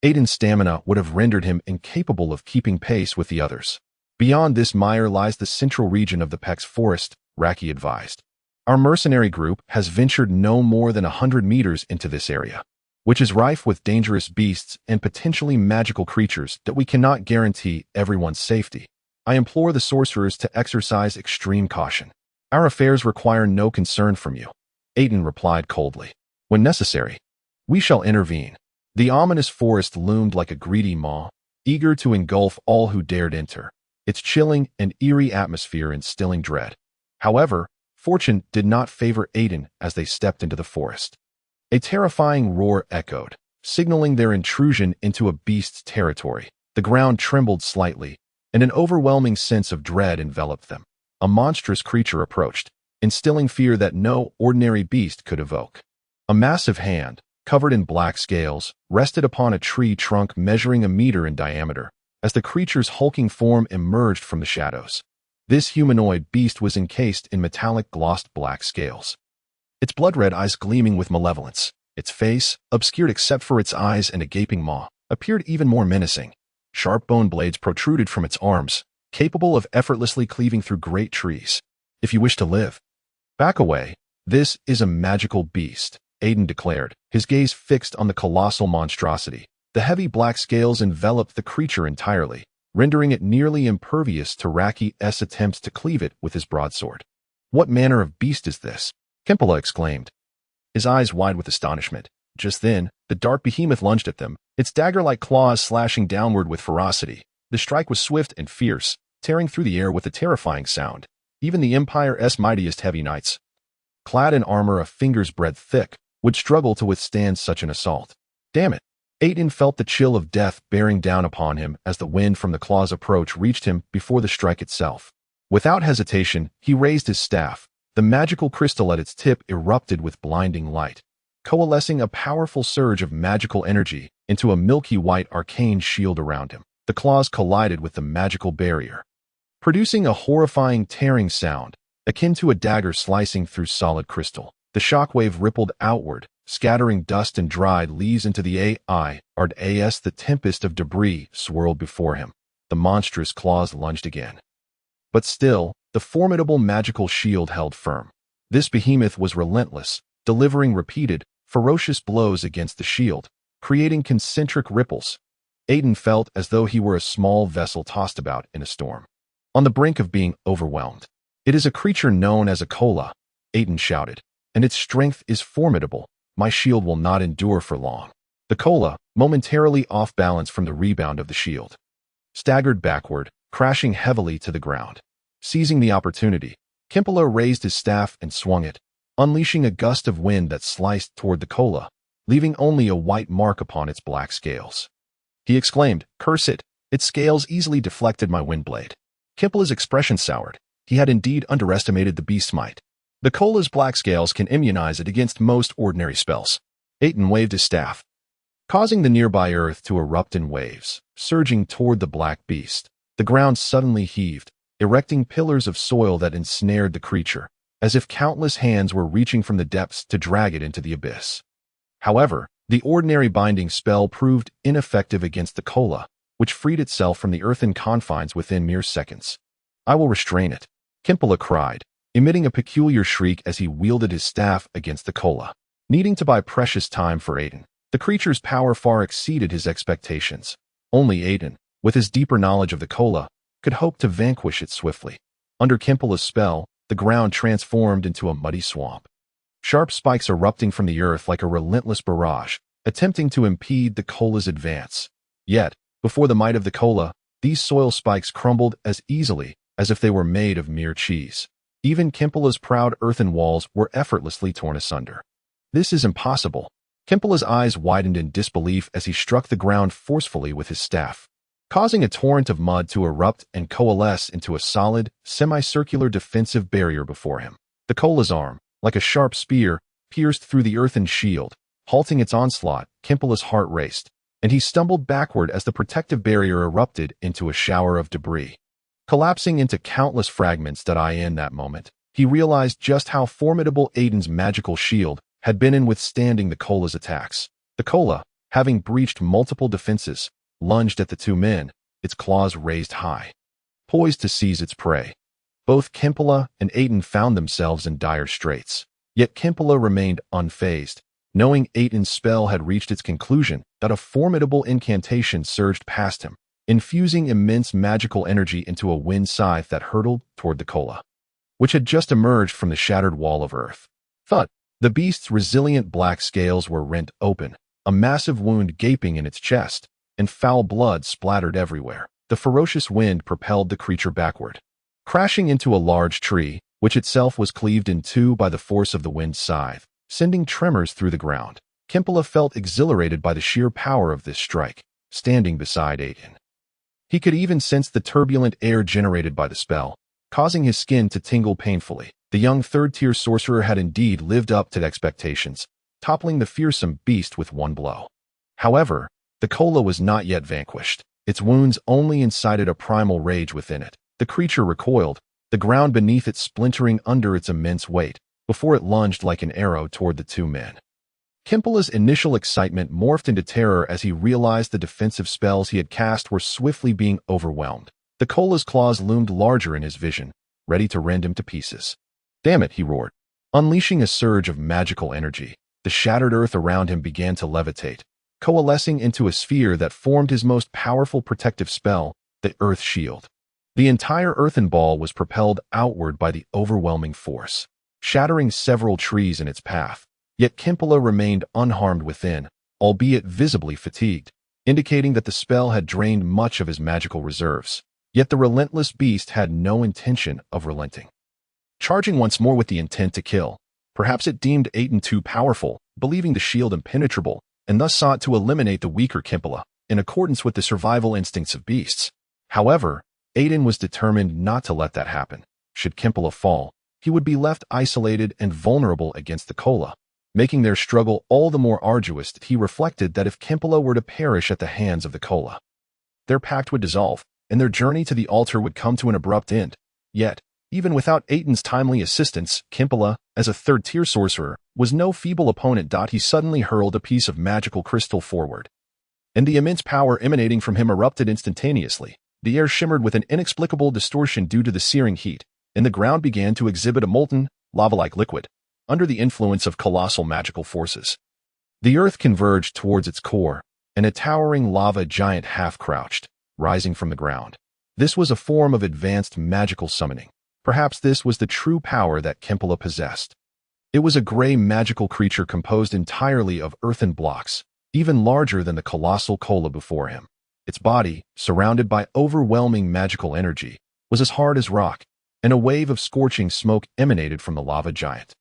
Aitin's stamina would have rendered him incapable of keeping pace with the others. Beyond this mire lies the central region of the Peck's forest, Raki advised. Our mercenary group has ventured no more than 100 meters into this area, which is rife with dangerous beasts and potentially magical creatures that we cannot guarantee everyone's safety. I implore the sorcerers to exercise extreme caution. Our affairs require no concern from you, Aitin replied coldly. When necessary, we shall intervene. The ominous forest loomed like a greedy maw, eager to engulf all who dared enter, its chilling and eerie atmosphere instilling dread. However, fortune did not favor Aitin as they stepped into the forest. A terrifying roar echoed, signaling their intrusion into a beast's territory. The ground trembled slightly, and an overwhelming sense of dread enveloped them. A monstrous creature approached, instilling fear that no ordinary beast could evoke. A massive hand, covered in black scales, rested upon a tree trunk measuring a meter in diameter, as the creature's hulking form emerged from the shadows. This humanoid beast was encased in metallic glossed black scales, its blood-red eyes gleaming with malevolence. Its face, obscured except for its eyes and a gaping maw, appeared even more menacing. Sharp bone blades protruded from its arms, capable of effortlessly cleaving through great trees. If you wish to live, back away. This is a magical beast, Aitin declared, his gaze fixed on the colossal monstrosity. The heavy black scales enveloped the creature entirely, rendering it nearly impervious to Raki's attempts to cleave it with his broadsword. What manner of beast is this? Kilia exclaimed, his eyes wide with astonishment. Just then, the dark behemoth lunged at them, its dagger-like claws slashing downward with ferocity. The strike was swift and fierce, tearing through the air with a terrifying sound. Even the Empire's mightiest heavy knights, clad in armor a finger's breadth thick, would struggle to withstand such an assault. Damn it! Aitin felt the chill of death bearing down upon him as the wind from the claw's approach reached him before the strike itself. Without hesitation, he raised his staff. The magical crystal at its tip erupted with blinding light, coalescing a powerful surge of magical energy into a milky white arcane shield around him. The claws collided with the magical barrier, producing a horrifying tearing sound, akin to a dagger slicing through solid crystal. The shockwave rippled outward, scattering dust and dried leaves into the air. The tempest of debris swirled before him. The monstrous claws lunged again. But still, the formidable magical shield held firm. This behemoth was relentless, delivering repeated, ferocious blows against the shield, creating concentric ripples. Aitin felt as though he were a small vessel tossed about in a storm, on the brink of being overwhelmed. It is a creature known as a Kilia, Aitin shouted, and its strength is formidable. My shield will not endure for long. The Kilia, momentarily off balance from the rebound of the shield, staggered backward, crashing heavily to the ground. Seizing the opportunity, Kilia raised his staff and swung it, unleashing a gust of wind that sliced toward the Kilia, leaving only a white mark upon its black scales. He exclaimed, "Curse it! Its scales easily deflected my windblade." Kilia's expression soured. He had indeed underestimated the beast's might. The Kilia's black scales can immunize it against most ordinary spells. Aitin waved his staff, causing the nearby earth to erupt in waves, surging toward the black beast. The ground suddenly heaved, erecting pillars of soil that ensnared the creature, as if countless hands were reaching from the depths to drag it into the abyss. However, the ordinary binding spell proved ineffective against the Kilia, which freed itself from the earthen confines within mere seconds. "I will restrain it," Kilia cried, emitting a peculiar shriek as he wielded his staff against the Kilia. Needing to buy precious time for Aitin, the creature's power far exceeded his expectations. Only Aitin, with his deeper knowledge of the Kilia, could hope to vanquish it swiftly. Under Kilia's spell, the ground transformed into a muddy swamp, sharp spikes erupting from the earth like a relentless barrage, attempting to impede the Kilia's advance. Yet, before the might of the Kilia, these soil spikes crumbled as easily as if they were made of mere cheese. Even Kilia's proud earthen walls were effortlessly torn asunder. "This is impossible." Kilia's eyes widened in disbelief as he struck the ground forcefully with his staff, causing a torrent of mud to erupt and coalesce into a solid, semicircular defensive barrier before him. The Kilia's arm, like a sharp spear, pierced through the earthen shield, halting its onslaught. Kilia's heart raced, and he stumbled backward as the protective barrier erupted into a shower of debris, collapsing into countless fragments. In that moment, he realized just how formidable Aitin's magical shield had been in withstanding the Kilia's attacks. The Kilia, having breached multiple defenses, lunged at the two men, its claws raised high, poised to seize its prey. Both Kilia and Aitin found themselves in dire straits. Yet Kilia remained unfazed, knowing Aitin's spell had reached its conclusion. That a formidable incantation surged past him, infusing immense magical energy into a wind scythe that hurtled toward the Kilia, which had just emerged from the shattered wall of earth. Thud! The beast's resilient black scales were rent open, a massive wound gaping in its chest, and foul blood splattered everywhere. The ferocious wind propelled the creature backward, crashing into a large tree, which itself was cleaved in two by the force of the wind scythe, sending tremors through the ground. Kilia felt exhilarated by the sheer power of this strike, standing beside Aitin. He could even sense the turbulent air generated by the spell, causing his skin to tingle painfully. The young third-tier sorcerer had indeed lived up to expectations, toppling the fearsome beast with one blow. However, the Kilia was not yet vanquished. Its wounds only incited a primal rage within it. The creature recoiled, the ground beneath it splintering under its immense weight, before it lunged like an arrow toward the two men. Kimpala's initial excitement morphed into terror as he realized the defensive spells he had cast were swiftly being overwhelmed. The Kola's claws loomed larger in his vision, ready to rend him to pieces. "Damn it," he roared. Unleashing a surge of magical energy, the shattered earth around him began to levitate, coalescing into a sphere that formed his most powerful protective spell, the Earth Shield. The entire earthen ball was propelled outward by the overwhelming force, shattering several trees in its path. Yet Kimpala remained unharmed within, albeit visibly fatigued, indicating that the spell had drained much of his magical reserves. Yet the relentless beast had no intention of relenting. Charging once more with the intent to kill, perhaps it deemed Aitin too powerful, believing the shield impenetrable, and thus sought to eliminate the weaker Kimpala, in accordance with the survival instincts of beasts. However, Aitin was determined not to let that happen. Should Kimpala fall, he would be left isolated and vulnerable against the Kola, making their struggle all the more arduous. He reflected that if Kimpala were to perish at the hands of the Kola, their pact would dissolve, and their journey to the altar would come to an abrupt end. Yet, even without Aitin's timely assistance, Kimpala, as a third-tier sorcerer, was no feeble opponent. He suddenly hurled a piece of magical crystal forward, and the immense power emanating from him erupted instantaneously. The air shimmered with an inexplicable distortion due to the searing heat, and the ground began to exhibit a molten, lava-like liquid, under the influence of colossal magical forces. The earth converged towards its core, and a towering lava giant half-crouched, rising from the ground. This was a form of advanced magical summoning. Perhaps this was the true power that Kimpala possessed. It was a gray magical creature composed entirely of earthen blocks, even larger than the colossal Kola before him. Its body, surrounded by overwhelming magical energy, was as hard as rock, and a wave of scorching smoke emanated from the lava giant,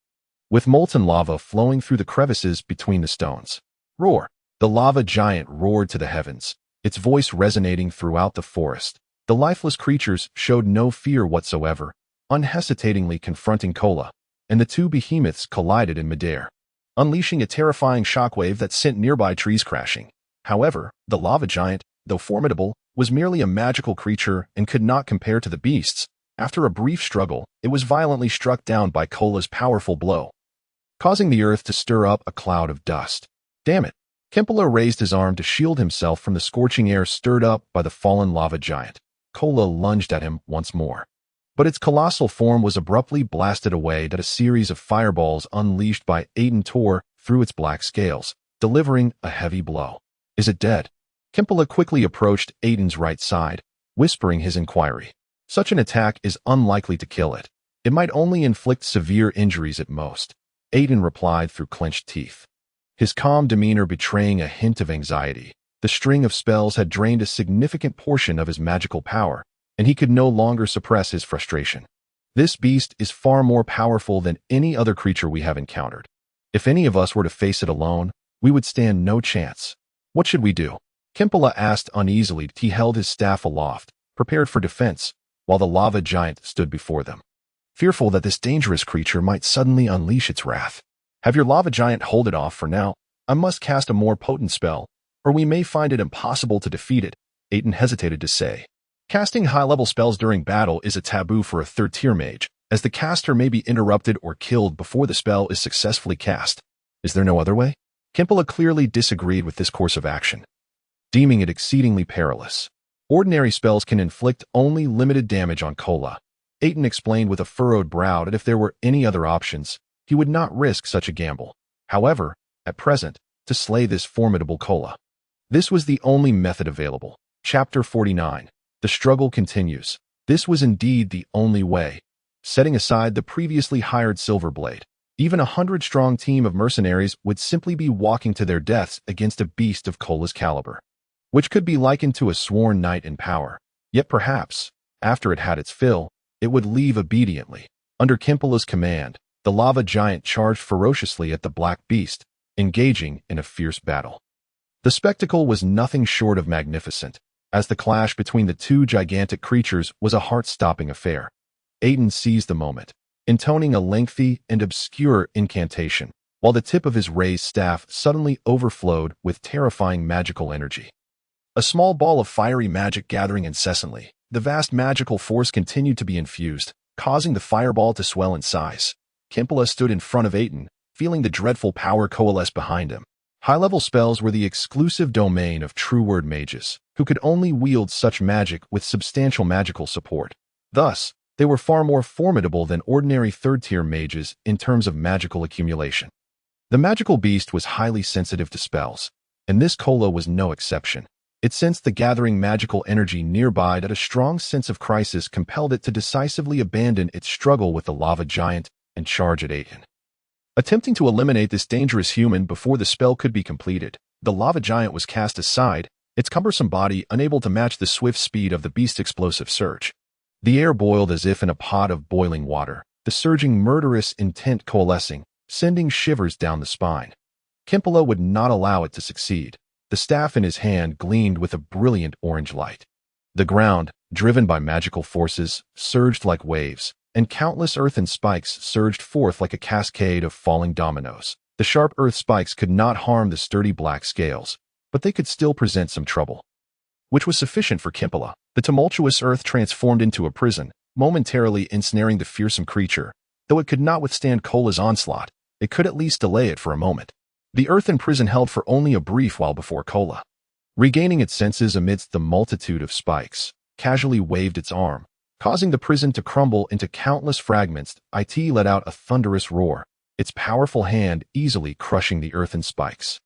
with molten lava flowing through the crevices between the stones. Roar! The lava giant roared to the heavens, its voice resonating throughout the forest. The lifeless creatures showed no fear whatsoever, unhesitatingly confronting Kola, and the two behemoths collided in midair, unleashing a terrifying shockwave that sent nearby trees crashing. However, the lava giant, though formidable, was merely a magical creature and could not compare to the beasts. After a brief struggle, it was violently struck down by Kola's powerful blow, causing the earth to stir up a cloud of dust. "Damn it!" Kimpala raised his arm to shield himself from the scorching air stirred up by the fallen lava giant. Kola lunged at him once more, but its colossal form was abruptly blasted away. That a series of fireballs unleashed by Aitin tore through its black scales, delivering a heavy blow. "Is it dead?" Kimpala quickly approached Aitin's right side, whispering his inquiry. Such an attack is unlikely to kill it. It might only inflict severe injuries at most, Aitin replied through clenched teeth, his calm demeanor betraying a hint of anxiety. The string of spells had drained a significant portion of his magical power, and he could no longer suppress his frustration. "This beast is far more powerful than any other creature we have encountered. If any of us were to face it alone, we would stand no chance. What should we do?" Kimpala asked uneasily. He held his staff aloft, prepared for defense, while the lava giant stood before them, fearful that this dangerous creature might suddenly unleash its wrath. "Have your lava giant hold it off for now. I must cast a more potent spell, or we may find it impossible to defeat it," Aitin hesitated to say. Casting high-level spells during battle is a taboo for a third-tier mage, as the caster may be interrupted or killed before the spell is successfully cast. "Is there no other way?" Kimpala clearly disagreed with this course of action, deeming it exceedingly perilous. "Ordinary spells can inflict only limited damage on Kola." Aitin explained with a furrowed brow that if there were any other options, he would not risk such a gamble. However, at present, to slay this formidable Kola, this was the only method available. Chapter 49. The struggle continues. This was indeed the only way. Setting aside the previously hired Silverblade, even a 100-strong team of mercenaries would simply be walking to their deaths against a beast of Kola's caliber, which could be likened to a sworn knight in power. Yet perhaps, after it had its fill, it would leave obediently. Under Kimpala's command, the lava giant charged ferociously at the black beast, engaging in a fierce battle. The spectacle was nothing short of magnificent, as the clash between the two gigantic creatures was a heart-stopping affair. Aitin seized the moment, intoning a lengthy and obscure incantation, while the tip of his raised staff suddenly overflowed with terrifying magical energy. A small ball of fiery magic gathering incessantly. The vast magical force continued to be infused, causing the fireball to swell in size. Kilia stood in front of Aitin, feeling the dreadful power coalesce behind him. High-level spells were the exclusive domain of true-word mages, who could only wield such magic with substantial magical support. Thus, they were far more formidable than ordinary third-tier mages in terms of magical accumulation. The magical beast was highly sensitive to spells, and this Kilia was no exception. It sensed the gathering magical energy nearby that a strong sense of crisis compelled it to decisively abandon its struggle with the lava giant and charge at Aitin. Attempting to eliminate this dangerous human before the spell could be completed, the lava giant was cast aside, its cumbersome body unable to match the swift speed of the beast's explosive surge. The air boiled as if in a pot of boiling water, the surging murderous intent coalescing, sending shivers down the spine. Kilia would not allow it to succeed. The staff in his hand gleamed with a brilliant orange light. The ground, driven by magical forces, surged like waves, and countless earthen spikes surged forth like a cascade of falling dominoes. The sharp earth spikes could not harm the sturdy black scales, but they could still present some trouble, which was sufficient for Kilia. The tumultuous earth transformed into a prison, momentarily ensnaring the fearsome creature. Though it could not withstand Kilia's onslaught, it could at least delay it for a moment. The earthen prison held for only a brief while before Kilia, regaining its senses amidst the multitude of spikes, casually waved its arm, causing the prison to crumble into countless fragments. Aitin let out a thunderous roar, its powerful hand easily crushing the earthen spikes.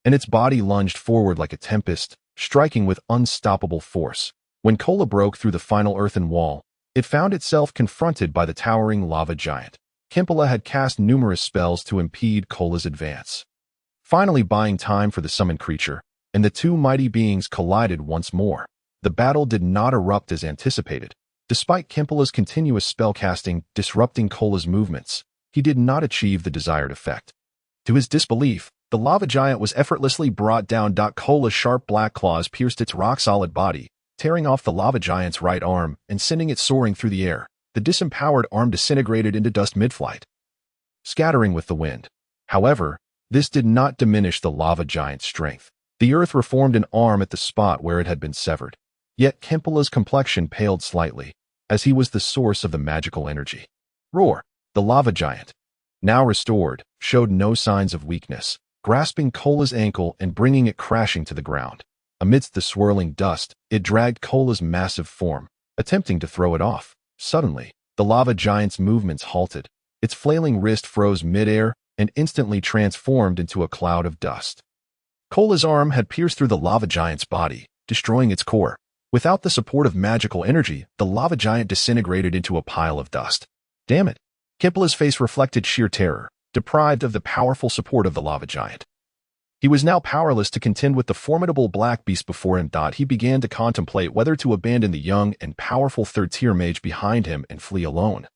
And its body lunged forward like a tempest, striking with unstoppable force. When Kilia broke through the final earthen wall, it found itself confronted by the towering lava giant. Kilia had cast numerous spells to impede Kilia's advance, finally buying time for the summoned creature, and the two mighty beings collided once more. The battle did not erupt as anticipated. Despite Kilia's continuous spellcasting disrupting Kilia's movements, he did not achieve the desired effect. To his disbelief, the lava giant was effortlessly brought down. Kilia's sharp black claws pierced its rock-solid body, tearing off the lava giant's right arm and sending it soaring through the air. The disempowered arm disintegrated into dust mid-flight, scattering with the wind. However, this did not diminish the lava giant's strength. The earth reformed an arm at the spot where it had been severed. Yet Kilia's complexion paled slightly, as he was the source of the magical energy. Roar! The lava giant, now restored, showed no signs of weakness, grasping Kilia's ankle and bringing it crashing to the ground. Amidst the swirling dust, it dragged Kilia's massive form, attempting to throw it off. Suddenly, the lava giant's movements halted. Its flailing wrist froze mid-air and instantly transformed into a cloud of dust. Kilia's arm had pierced through the lava giant's body, destroying its core. Without the support of magical energy, the lava giant disintegrated into a pile of dust. Damn it! Kilia's face reflected sheer terror, deprived of the powerful support of the lava giant. He was now powerless to contend with the formidable black beast before him. He began to contemplate whether to abandon the young and powerful third-tier mage behind him and flee alone.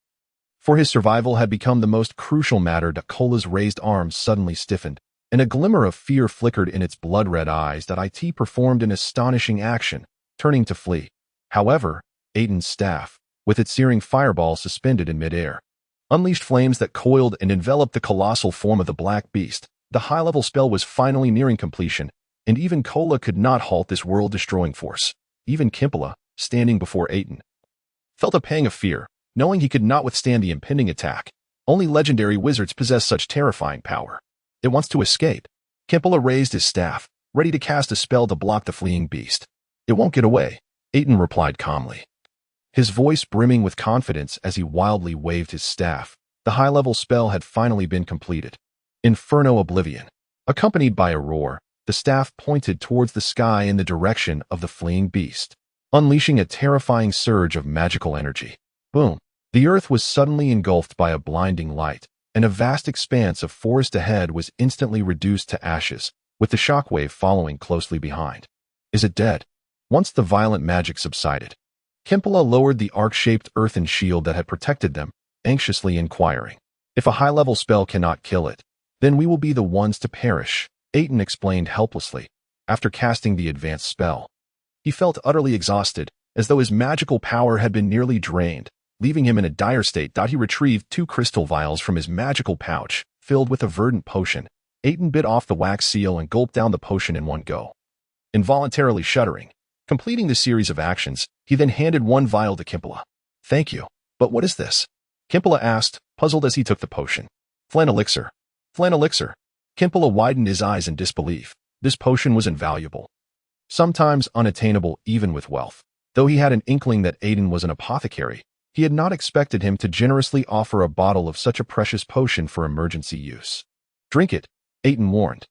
For his survival had become the most crucial matter. Kilia's raised arms suddenly stiffened, and a glimmer of fear flickered in its blood-red eyes. Aitin performed an astonishing action, turning to flee. However, Aitin's staff, with its searing fireball suspended in midair, unleashed flames that coiled and enveloped the colossal form of the black beast. The high-level spell was finally nearing completion, and even Kilia could not halt this world-destroying force. Even Kilia, standing before Aitin, felt a pang of fear, knowing he could not withstand the impending attack. Only legendary wizards possess such terrifying power. It wants to escape. Kilia raised his staff, ready to cast a spell to block the fleeing beast. It won't get away, Aitin replied calmly, his voice brimming with confidence as he wildly waved his staff. The high-level spell had finally been completed. Inferno Oblivion. Accompanied by a roar, the staff pointed towards the sky in the direction of the fleeing beast, unleashing a terrifying surge of magical energy. Boom! The earth was suddenly engulfed by a blinding light, and a vast expanse of forest ahead was instantly reduced to ashes, with the shockwave following closely behind. Is it dead? Once the violent magic subsided, Kilia lowered the arc-shaped earthen shield that had protected them, anxiously inquiring, "If a high-level spell cannot kill it, then we will be the ones to perish," Aitin explained helplessly. After casting the advanced spell, he felt utterly exhausted, as though his magical power had been nearly drained, leaving him in a dire state. He retrieved 2 crystal vials from his magical pouch, filled with a verdant potion. Aitin bit off the wax seal and gulped down the potion in one go. involuntarily shuddering. Completing the series of actions, he then handed one vial to Kilia. "Thank you. But what is this?" Kilia asked, puzzled as he took the potion. "Flan elixir." "Flan elixir." Kilia widened his eyes in disbelief. This potion was invaluable, sometimes unattainable even with wealth. Though he had an inkling that Aitin was an apothecary, he had not expected him to generously offer a bottle of such a precious potion for emergency use. "Drink it," Aitin warned,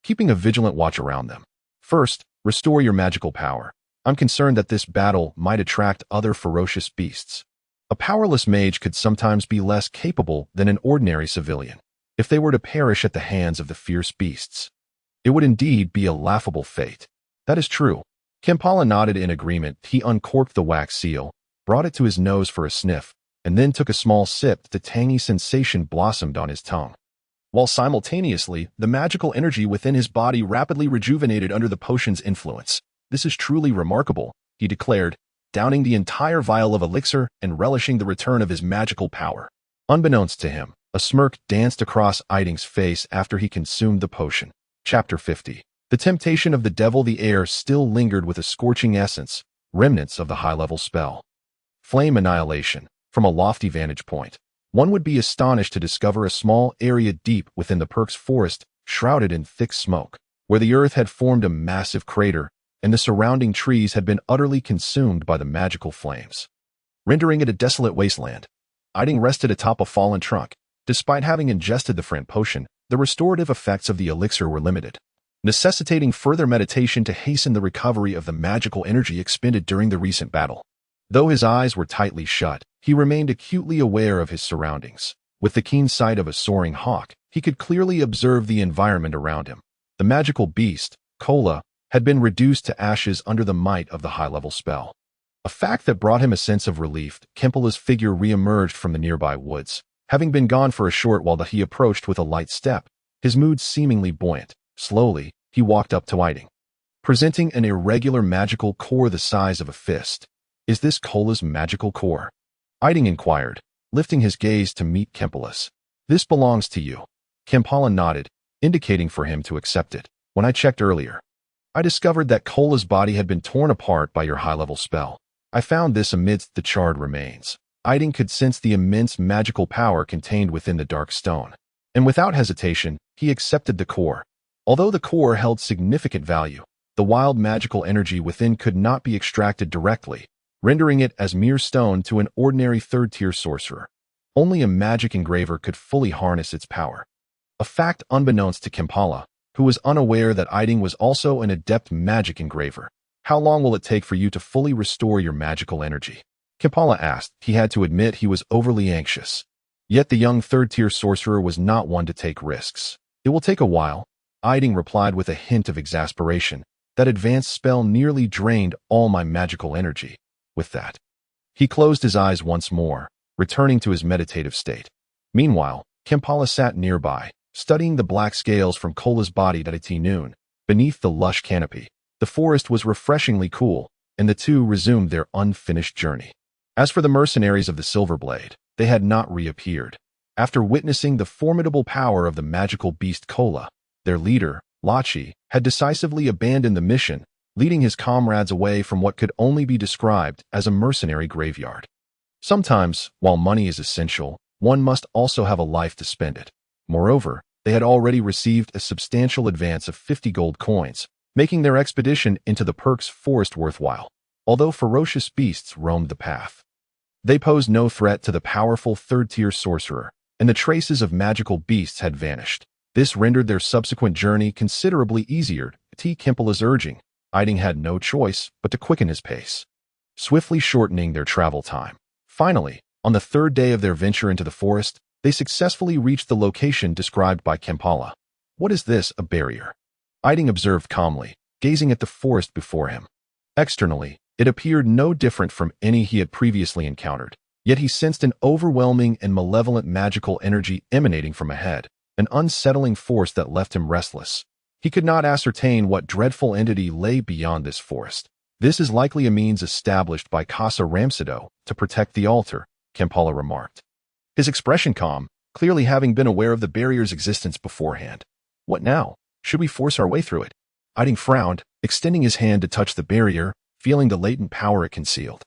keeping a vigilant watch around them. "First, restore your magical power. I'm concerned that this battle might attract other ferocious beasts." A powerless mage could sometimes be less capable than an ordinary civilian. If they were to perish at the hands of the fierce beasts, it would indeed be a laughable fate. "That is true." Kilia nodded in agreement. He uncorked the wax seal, brought it to his nose for a sniff, and then took a small sip. The tangy sensation blossomed on his tongue, while simultaneously the magical energy within his body rapidly rejuvenated under the potion's influence. "This is truly remarkable," he declared, downing the entire vial of elixir and relishing the return of his magical power. Unbeknownst to him, a smirk danced across Aitin's face after he consumed the potion. Chapter 50. The temptation of the devil. The air still lingered with a scorching essence, remnants of the high-level spell. Flame annihilation. From a lofty vantage point, one would be astonished to discover a small area deep within the Perk's forest, shrouded in thick smoke, where the earth had formed a massive crater, and the surrounding trees had been utterly consumed by the magical flames, rendering it a desolate wasteland. Aitin rested atop a fallen trunk. Despite having ingested the Frant potion, the restorative effects of the elixir were limited, necessitating further meditation to hasten the recovery of the magical energy expended during the recent battle. Though his eyes were tightly shut, he remained acutely aware of his surroundings. With the keen sight of a soaring hawk, he could clearly observe the environment around him. The magical beast, Kilia, had been reduced to ashes under the might of the high-level spell, a fact that brought him a sense of relief. Kilia's figure re-emerged from the nearby woods, having been gone for a short while. He approached with a light step, his mood seemingly buoyant. Slowly, he walked up to Aitin, presenting an irregular magical core the size of a fist. "Is this Kilia's magical core?" Aitin inquired, lifting his gaze to meet Kilia's. "This belongs to you." Kilia nodded, indicating for him to accept it. "When I checked earlier, I discovered that Kilia's body had been torn apart by your high-level spell. I found this amidst the charred remains." Aitin could sense the immense magical power contained within the dark stone, and without hesitation, he accepted the core. Although the core held significant value, the wild magical energy within could not be extracted directly, rendering it as mere stone to an ordinary third-tier sorcerer. Only a magic engraver could fully harness its power, a fact unbeknownst to Kilia, who was unaware that Aitin was also an adept magic engraver. "How long will it take for you to fully restore your magical energy?" Kilia asked. He had to admit he was overly anxious. Yet the young third-tier sorcerer was not one to take risks. "It will take a while," Aitin replied with a hint of exasperation. "That advanced spell nearly drained all my magical energy." With that, he closed his eyes once more, returning to his meditative state. Meanwhile, Kilia sat nearby, studying the black scales from Kilia's body at noon. Beneath the lush canopy, the forest was refreshingly cool, and the two resumed their unfinished journey. As for the mercenaries of the Silver Blade, they had not reappeared. After witnessing the formidable power of the magical beast Kilia, their leader, Lachi, had decisively abandoned the mission, leading his comrades away from what could only be described as a mercenary graveyard. Sometimes, while money is essential, one must also have a life to spend it. Moreover, they had already received a substantial advance of 50 gold coins, making their expedition into the Perk's forest worthwhile. Although ferocious beasts roamed the path, they posed no threat to the powerful third-tier sorcerer, and the traces of magical beasts had vanished. This rendered their subsequent journey considerably easier. T. Kilia's urging, Aitin had no choice but to quicken his pace, swiftly shortening their travel time. Finally, on the third day of their venture into the forest, they successfully reached the location described by Kilia. "What is this, a barrier?" Aitin observed calmly, gazing at the forest before him. Externally, it appeared no different from any he had previously encountered, yet he sensed an overwhelming and malevolent magical energy emanating from ahead, an unsettling force that left him restless. He could not ascertain what dreadful entity lay beyond this forest. "This is likely a means established by Casa Ramsado to protect the altar," Kilia remarked, his expression calm, clearly having been aware of the barrier's existence beforehand. "What now? Should we force our way through it?" Aitin frowned, extending his hand to touch the barrier, feeling the latent power it concealed.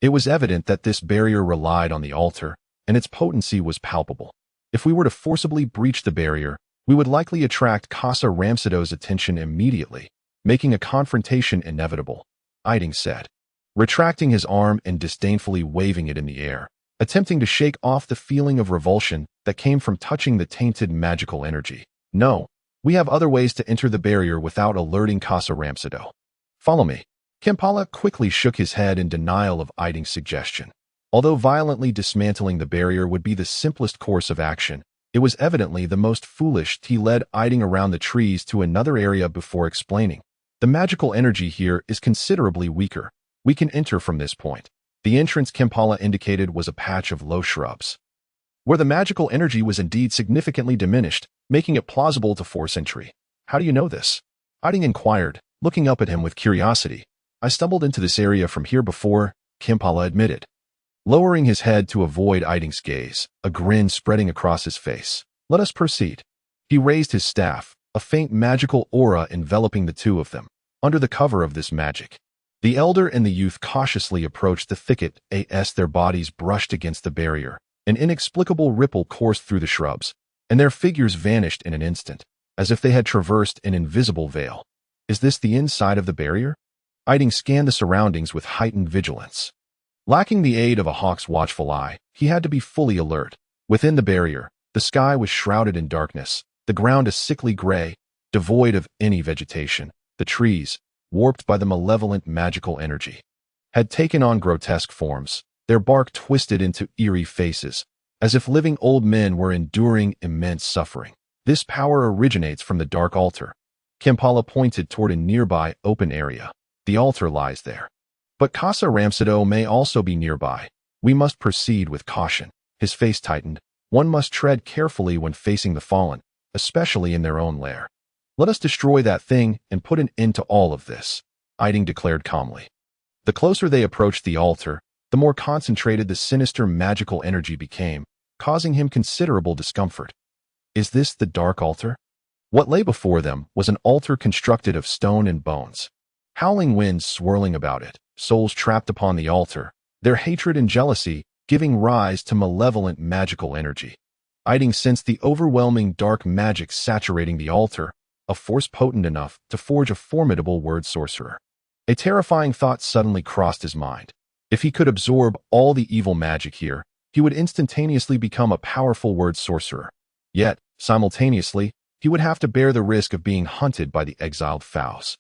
It was evident that this barrier relied on the altar, and its potency was palpable. If we were to forcibly breach the barrier, we would likely attract Casa Ramsido's attention immediately, making a confrontation inevitable, Aitin said, retracting his arm and disdainfully waving it in the air, attempting to shake off the feeling of revulsion that came from touching the tainted magical energy. No, we have other ways to enter the barrier without alerting Casa Ramsido. Follow me. Kimpala quickly shook his head in denial of Aitin's suggestion. Although violently dismantling the barrier would be the simplest course of action, it was evidently the most foolish. He led Aitin around the trees to another area before explaining. The magical energy here is considerably weaker. We can enter from this point. The entrance Kimpala indicated was a patch of low shrubs, where the magical energy was indeed significantly diminished, making it plausible to force entry. How do you know this? Aitin inquired, looking up at him with curiosity. I stumbled into this area from here before, Kimpala admitted, lowering his head to avoid Aitin's gaze, a grin spreading across his face. Let us proceed. He raised his staff, a faint magical aura enveloping the two of them. Under the cover of this magic, the elder and the youth cautiously approached the thicket as their bodies brushed against the barrier. An inexplicable ripple coursed through the shrubs, and their figures vanished in an instant, as if they had traversed an invisible veil. Is this the inside of the barrier? Aitin scanned the surroundings with heightened vigilance. Lacking the aid of a hawk's watchful eye, he had to be fully alert. Within the barrier, the sky was shrouded in darkness, the ground a sickly gray, devoid of any vegetation. The trees, warped by the malevolent magical energy, had taken on grotesque forms, their bark twisted into eerie faces, as if living old men were enduring immense suffering. This power originates from the dark altar. Kimpala pointed toward a nearby open area. The altar lies there. But Casa Ramsido may also be nearby. We must proceed with caution. His face tightened. One must tread carefully when facing the fallen, especially in their own lair. Let us destroy that thing and put an end to all of this, Aitin declared calmly. The closer they approached the altar, the more concentrated the sinister magical energy became, causing him considerable discomfort. Is this the dark altar? What lay before them was an altar constructed of stone and bones. Howling winds swirling about it, souls trapped upon the altar, their hatred and jealousy giving rise to malevolent magical energy. Aitin sensed the overwhelming dark magic saturating the altar, a force potent enough to forge a formidable word sorcerer. A terrifying thought suddenly crossed his mind. If he could absorb all the evil magic here, he would instantaneously become a powerful word sorcerer. Yet, simultaneously, he would have to bear the risk of being hunted by the exiled Faus.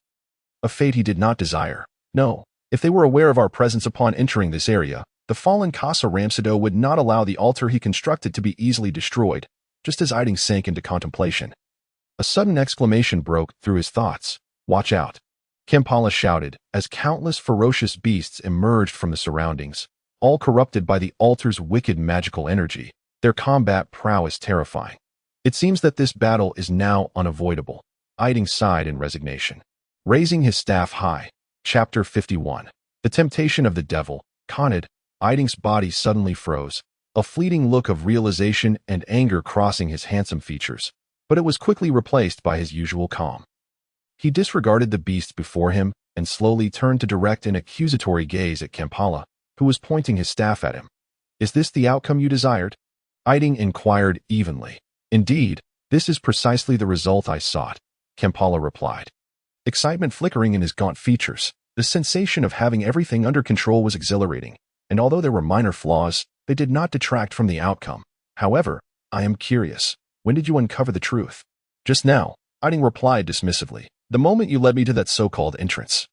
A fate he did not desire. No, if they were aware of our presence upon entering this area, the fallen Casa Ramsido would not allow the altar he constructed to be easily destroyed, just as Aitin sank into contemplation. A sudden exclamation broke through his thoughts. Watch out! Kimpala shouted, as countless ferocious beasts emerged from the surroundings, all corrupted by the altar's wicked magical energy, their combat prowess terrifying. It seems that this battle is now unavoidable. Aitin sighed in resignation. Raising his staff high. Chapter 51. The Temptation of the Devil. Conid, Aitin's body suddenly froze, a fleeting look of realization and anger crossing his handsome features, but it was quickly replaced by his usual calm. He disregarded the beast before him and slowly turned to direct an accusatory gaze at Kimpala, who was pointing his staff at him. Is this the outcome you desired? Aitin inquired evenly. Indeed, this is precisely the result I sought, Kimpala replied. Excitement flickering in his gaunt features, the sensation of having everything under control was exhilarating, and although there were minor flaws, they did not detract from the outcome. However, I am curious. When did you uncover the truth? Just now, Aitin replied dismissively. The moment you led me to that so-called entrance.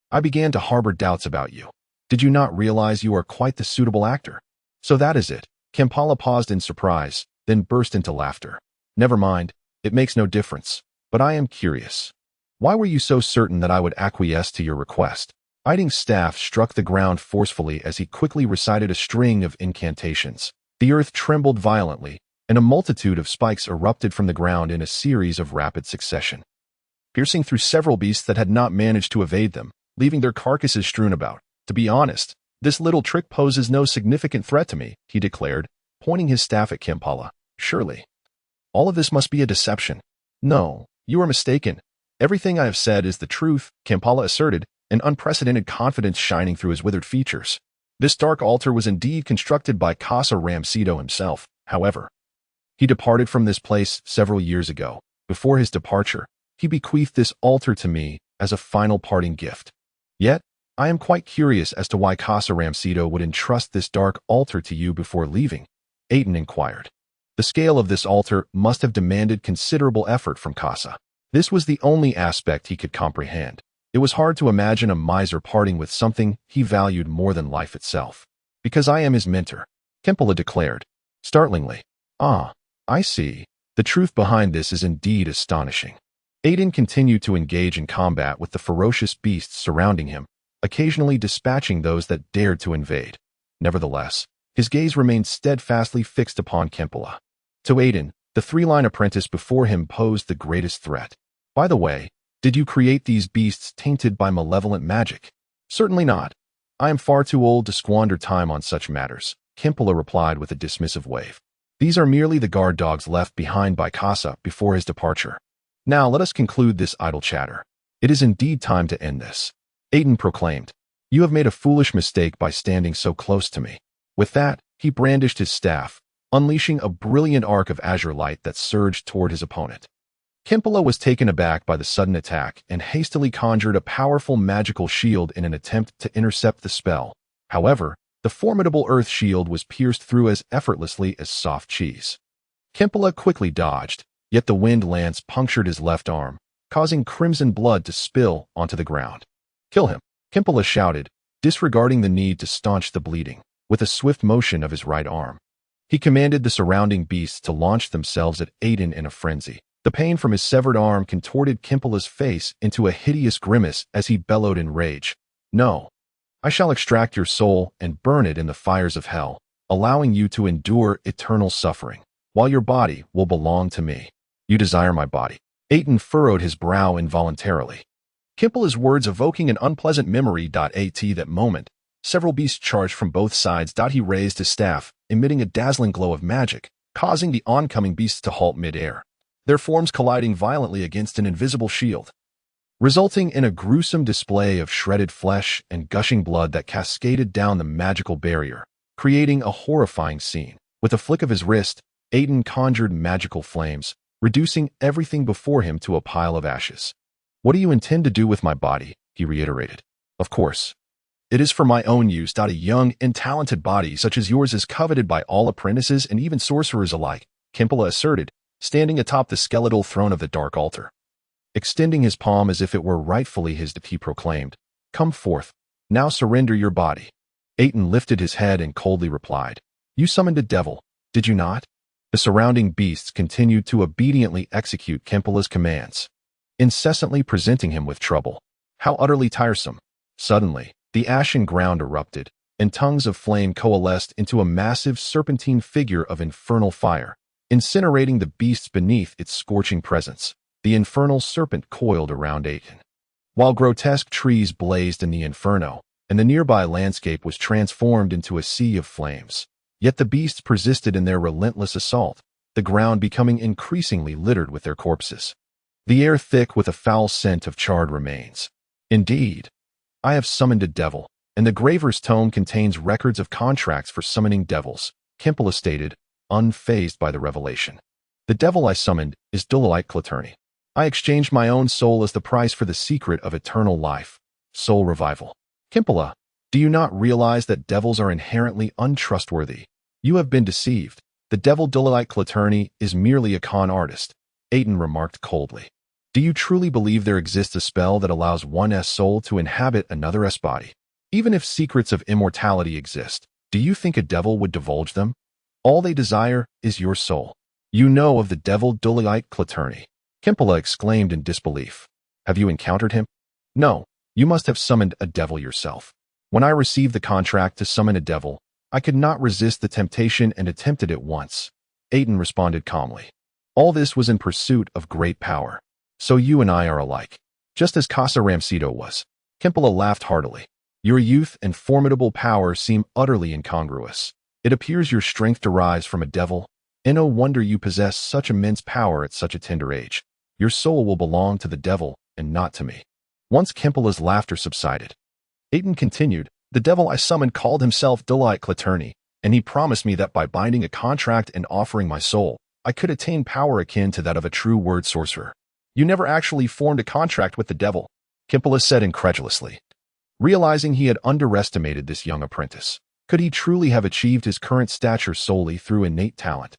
I began to harbor doubts about you. Did you not realize you are quite the suitable actor? So that is it. Kimpala paused in surprise, then burst into laughter. Never mind, it makes no difference, but I am curious. Why were you so certain that I would acquiesce to your request? Aitin's staff struck the ground forcefully as he quickly recited a string of incantations. The earth trembled violently, and a multitude of spikes erupted from the ground in a series of rapid succession, piercing through several beasts that had not managed to evade them, leaving their carcasses strewn about. To be honest, this little trick poses no significant threat to me, he declared, pointing his staff at Kimpala. Surely, all of this must be a deception. No, you are mistaken. Everything I have said is the truth, Kimpala asserted, an unprecedented confidence shining through his withered features. This dark altar was indeed constructed by Casa Ramcedo himself, however. He departed from this place several years ago. Before his departure, he bequeathed this altar to me as a final parting gift. Yet, I am quite curious as to why Casa Ramcedo would entrust this dark altar to you before leaving, Aitin inquired. The scale of this altar must have demanded considerable effort from Casa. This was the only aspect he could comprehend. It was hard to imagine a miser parting with something he valued more than life itself. Because I am his mentor, Kimpala declared, startlingly. Ah, I see. The truth behind this is indeed astonishing. Aitin continued to engage in combat with the ferocious beasts surrounding him, occasionally dispatching those that dared to invade. Nevertheless, his gaze remained steadfastly fixed upon Kimpala. To Aitin, the three-line apprentice before him posed the greatest threat. By the way, did you create these beasts tainted by malevolent magic? Certainly not. I am far too old to squander time on such matters, Kimpala replied with a dismissive wave. These are merely the guard dogs left behind by Casa before his departure. Now let us conclude this idle chatter. It is indeed time to end this. Aitin proclaimed. You have made a foolish mistake by standing so close to me. With that, he brandished his staff, unleashing a brilliant arc of azure light that surged toward his opponent. Kimpala was taken aback by the sudden attack and hastily conjured a powerful magical shield in an attempt to intercept the spell. However, the formidable earth shield was pierced through as effortlessly as soft cheese. Kimpala quickly dodged, yet the wind lance punctured his left arm, causing crimson blood to spill onto the ground. Kill him, Kimpala shouted, disregarding the need to staunch the bleeding, with a swift motion of his right arm. He commanded the surrounding beasts to launch themselves at Aitin in a frenzy. The pain from his severed arm contorted Kimpala's face into a hideous grimace as he bellowed in rage. No. I shall extract your soul and burn it in the fires of hell, allowing you to endure eternal suffering, while your body will belong to me. You desire my body. Aitin furrowed his brow involuntarily. Kimpala's words evoking an unpleasant memory. At that moment, several beasts charged from both sides. He raised his staff, emitting a dazzling glow of magic, causing the oncoming beasts to halt mid-air, their forms colliding violently against an invisible shield, resulting in a gruesome display of shredded flesh and gushing blood that cascaded down the magical barrier, creating a horrifying scene. With a flick of his wrist, Aitin conjured magical flames, reducing everything before him to a pile of ashes. What do you intend to do with my body? He reiterated. Of course. It is for my own use. A young and talented body such as yours is coveted by all apprentices and even sorcerers alike, Kimpala asserted, standing atop the skeletal throne of the dark altar. Extending his palm as if it were rightfully his, he proclaimed, Come forth. Now surrender your body. Aitin lifted his head and coldly replied, You summoned a devil, did you not? The surrounding beasts continued to obediently execute Kimpala's commands, incessantly presenting him with trouble. How utterly tiresome. Suddenly, the ashen ground erupted, and tongues of flame coalesced into a massive serpentine figure of infernal fire, incinerating the beasts beneath its scorching presence. The infernal serpent coiled around Aitin, while grotesque trees blazed in the inferno, and the nearby landscape was transformed into a sea of flames. Yet the beasts persisted in their relentless assault, the ground becoming increasingly littered with their corpses, the air thick with a foul scent of charred remains. Indeed, I have summoned a devil, and the graver's tome contains records of contracts for summoning devils, Kimpala stated, unfazed by the revelation. The devil I summoned is Dulilite Claterni. I exchanged my own soul as the price for the secret of eternal life, soul revival. Kimpala, do you not realize that devils are inherently untrustworthy? You have been deceived. The devil Dulilite Claterni is merely a con artist, Aitin remarked coldly. Do you truly believe there exists a spell that allows one's soul to inhabit another's body? Even if secrets of immortality exist, do you think a devil would divulge them? All they desire is your soul. You know of the devil Dulilite Claterni. Kimpala exclaimed in disbelief. Have you encountered him? No, you must have summoned a devil yourself. When I received the contract to summon a devil, I could not resist the temptation and attempted it once. Aitin responded calmly. All this was in pursuit of great power. So you and I are alike. Just as Casa Ramcedo was. Kimpala laughed heartily. Your youth and formidable power seem utterly incongruous. It appears your strength derives from a devil, and no wonder you possess such immense power at such a tender age. Your soul will belong to the devil, and not to me. Once Kimpala's laughter subsided, Aitin continued, the devil I summoned called himself Deities, and he promised me that by binding a contract and offering my soul, I could attain power akin to that of a true word sorcerer. You never actually formed a contract with the devil, Kimpala said incredulously. Realizing he had underestimated this young apprentice, could he truly have achieved his current stature solely through innate talent?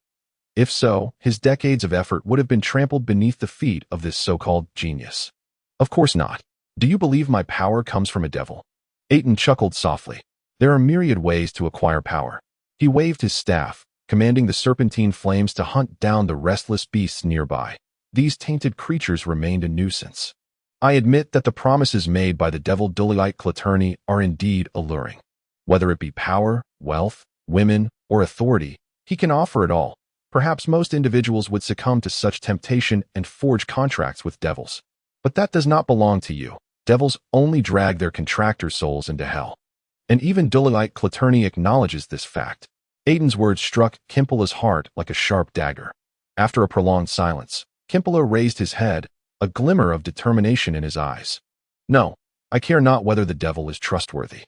If so, his decades of effort would have been trampled beneath the feet of this so-called genius. Of course not. Do you believe my power comes from a devil? Aitin chuckled softly. There are myriad ways to acquire power. He waved his staff, commanding the serpentine flames to hunt down the restless beasts nearby. These tainted creatures remained a nuisance. I admit that the promises made by the devil Deities are indeed alluring. Whether it be power, wealth, women, or authority, he can offer it all. Perhaps most individuals would succumb to such temptation and forge contracts with devils. But that does not belong to you. Devils only drag their contractor souls into hell. And even Deities acknowledges this fact. Aitin's words struck Kimpala's heart like a sharp dagger. After a prolonged silence, Kimpala raised his head, a glimmer of determination in his eyes. No, I care not whether the devil is trustworthy.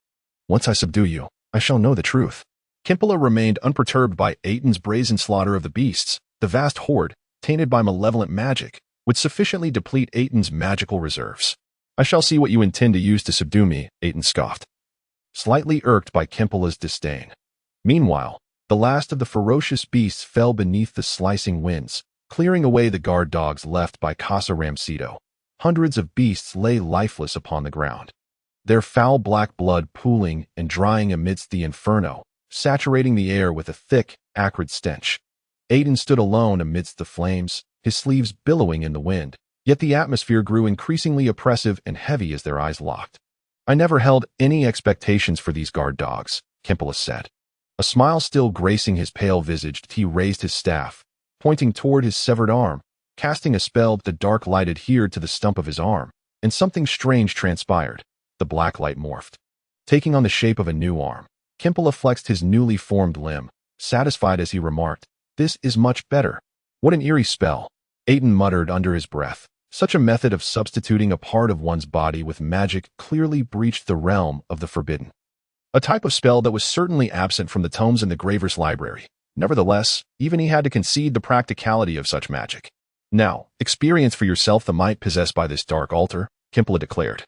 Once I subdue you, I shall know the truth. Kimpala remained unperturbed by Aitin's brazen slaughter of the beasts. The vast horde, tainted by malevolent magic, would sufficiently deplete Aitin's magical reserves. I shall see what you intend to use to subdue me, Aitin scoffed, slightly irked by Kimpala's disdain. Meanwhile, the last of the ferocious beasts fell beneath the slicing winds, clearing away the guard dogs left by Casa Ramcedo. Hundreds of beasts lay lifeless upon the ground, their foul black blood pooling and drying amidst the inferno, saturating the air with a thick, acrid stench. Aitin stood alone amidst the flames, his sleeves billowing in the wind, yet the atmosphere grew increasingly oppressive and heavy as their eyes locked. I never held any expectations for these guard dogs, Kimpala said. A smile still gracing his pale visage, he raised his staff, pointing toward his severed arm, casting a spell. The dark light adhered to the stump of his arm, and something strange transpired. The black light morphed, taking on the shape of a new arm. Kimpala flexed his newly formed limb, satisfied as he remarked, "This is much better." What an eerie spell, Aitin muttered under his breath. Such a method of substituting a part of one's body with magic clearly breached the realm of the forbidden. A type of spell that was certainly absent from the tomes in the Graver's library. Nevertheless, even he had to concede the practicality of such magic. Now, experience for yourself the might possessed by this dark altar, Kimpala declared,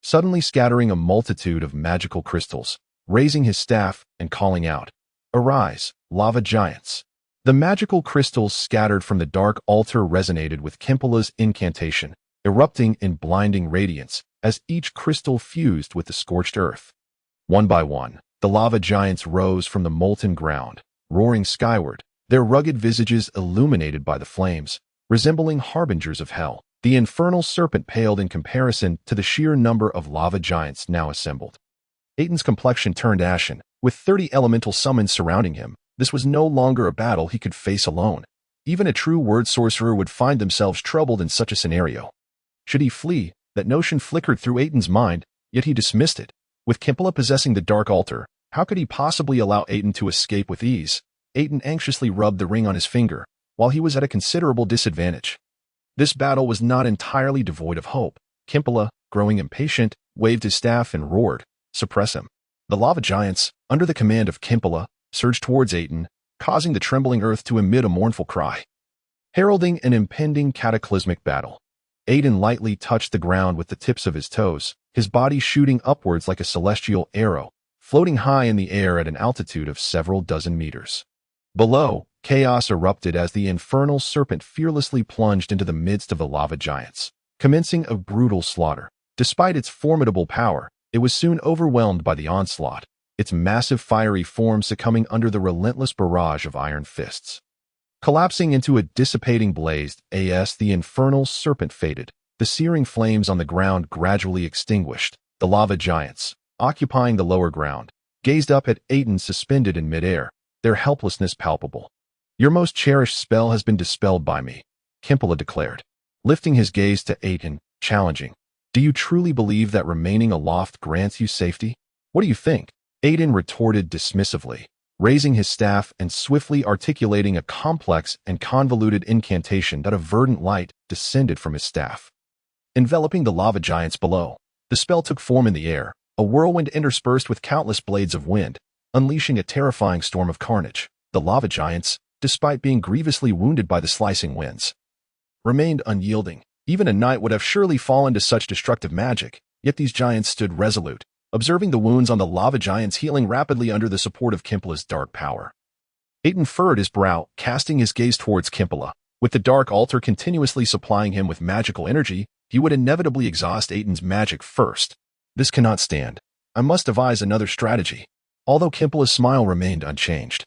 suddenly scattering a multitude of magical crystals, raising his staff and calling out, "Arise, lava giants." The magical crystals scattered from the dark altar resonated with Kimpala's incantation, erupting in blinding radiance as each crystal fused with the scorched earth. One by one, the lava giants rose from the molten ground, roaring skyward, their rugged visages illuminated by the flames, resembling harbingers of hell. The infernal serpent paled in comparison to the sheer number of lava giants now assembled. Aitin's complexion turned ashen, with 30 elemental summons surrounding him. This was no longer a battle he could face alone. Even a true word sorcerer would find themselves troubled in such a scenario. Should he flee? That notion flickered through Aitin's mind, yet he dismissed it. With Kimpala possessing the dark altar, how could he possibly allow Aitin to escape with ease? Aitin anxiously rubbed the ring on his finger, while he was at a considerable disadvantage. This battle was not entirely devoid of hope. Kimpala, growing impatient, waved his staff and roared, "Suppress him." The lava giants, under the command of Kimpala, surged towards Aitin, causing the trembling earth to emit a mournful cry, heralding an impending cataclysmic battle. Aitin lightly touched the ground with the tips of his toes, his body shooting upwards like a celestial arrow, floating high in the air at an altitude of several dozen meters. Below, chaos erupted as the infernal serpent fearlessly plunged into the midst of the lava giants, commencing a brutal slaughter. Despite its formidable power, it was soon overwhelmed by the onslaught, its massive fiery form succumbing under the relentless barrage of iron fists. Collapsing into a dissipating blaze, the infernal serpent faded, the searing flames on the ground gradually extinguished. The lava giants, occupying the lower ground, gazed up at Aitin suspended in midair, their helplessness palpable. "Your most cherished spell has been dispelled by me," Kimpala declared, lifting his gaze to Aitin, challenging. "Do you truly believe that remaining aloft grants you safety?" "What do you think?" Aitin retorted dismissively, raising his staff and swiftly articulating a complex and convoluted incantation that a verdant light descended from his staff. enveloping the lava giants below. The spell took form in the air, a whirlwind interspersed with countless blades of wind, unleashing a terrifying storm of carnage. The lava giants, despite being grievously wounded by the slicing winds, remained unyielding. Even a knight would have surely fallen to such destructive magic, yet these giants stood resolute, observing the wounds on the lava giants healing rapidly under the support of Kimpila's dark power. Aitin furrowed his brow, casting his gaze towards Kimpila. With the dark altar continuously supplying him with magical energy, he would inevitably exhaust Aitin's magic first. This cannot stand. I must devise another strategy. Although Kimpila's smile remained unchanged,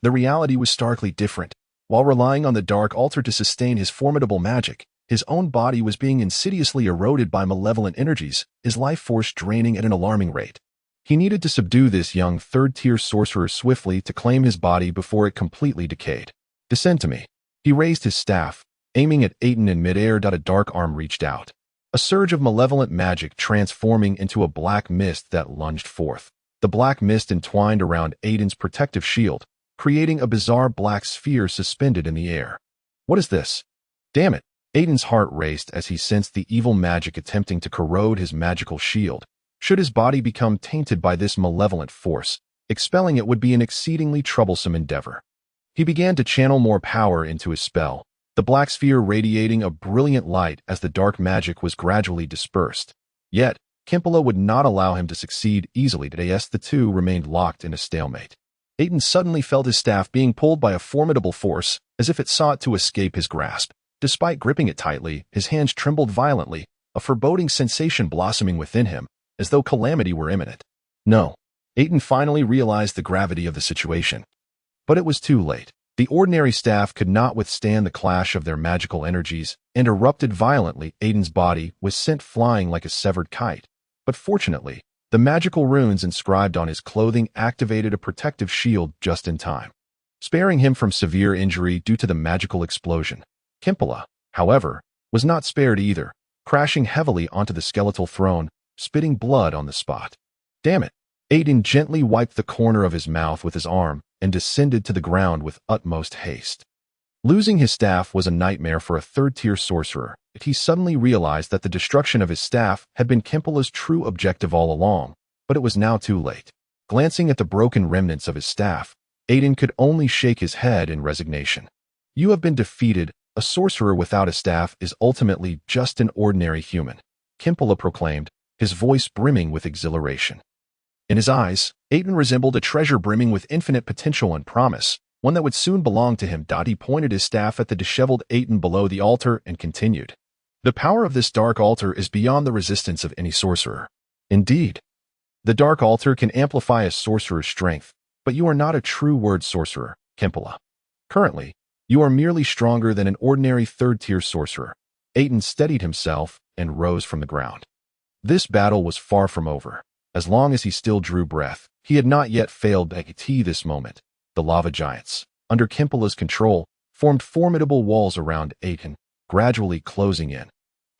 the reality was starkly different. While relying on the dark altar to sustain his formidable magic, his own body was being insidiously eroded by malevolent energies, his life force draining at an alarming rate. He needed to subdue this young third-tier sorcerer swiftly to claim his body before it completely decayed. Descend to me. He raised his staff, aiming at Aitin in midair. A dark arm reached out, a surge of malevolent magic transforming into a black mist that lunged forth. The black mist entwined around Aitin's protective shield, creating a bizarre black sphere suspended in the air. What is this? Damn it! Aitin's heart raced as he sensed the evil magic attempting to corrode his magical shield. Should his body become tainted by this malevolent force, expelling it would be an exceedingly troublesome endeavor. He began to channel more power into his spell, the black sphere radiating a brilliant light as the dark magic was gradually dispersed. Yet, Kimpila would not allow him to succeed easily. The two remained locked in a stalemate. Aitin suddenly felt his staff being pulled by a formidable force, as if it sought to escape his grasp. Despite gripping it tightly, his hands trembled violently, a foreboding sensation blossoming within him, as though calamity were imminent. No. Aitin finally realized the gravity of the situation. But it was too late. The ordinary staff could not withstand the clash of their magical energies and erupted violently. Aitin's body was sent flying like a severed kite. But fortunately, the magical runes inscribed on his clothing activated a protective shield just in time, sparing him from severe injury due to the magical explosion. Kimpila, however, was not spared either, crashing heavily onto the skeletal throne, spitting blood on the spot. Damn it! Aitin gently wiped the corner of his mouth with his arm and descended to the ground with utmost haste. Losing his staff was a nightmare for a third-tier sorcerer. He suddenly realized that the destruction of his staff had been Kimpila's true objective all along, but it was now too late. Glancing at the broken remnants of his staff, Aitin could only shake his head in resignation. You have been defeated. A sorcerer without a staff is ultimately just an ordinary human, Kimpila proclaimed, his voice brimming with exhilaration. In his eyes, Aitin resembled a treasure brimming with infinite potential and promise, one that would soon belong to him. He pointed his staff at the disheveled Aitin below the altar and continued. The power of this dark altar is beyond the resistance of any sorcerer. Indeed, the dark altar can amplify a sorcerer's strength, but you are not a true word sorcerer, Kimpila. Currently, you are merely stronger than an ordinary third-tier sorcerer. Aitin steadied himself and rose from the ground. This battle was far from over. As long as he still drew breath, he had not yet failed this moment. The lava giants, under Kimpila's control, formed formidable walls around Aitin, gradually closing in.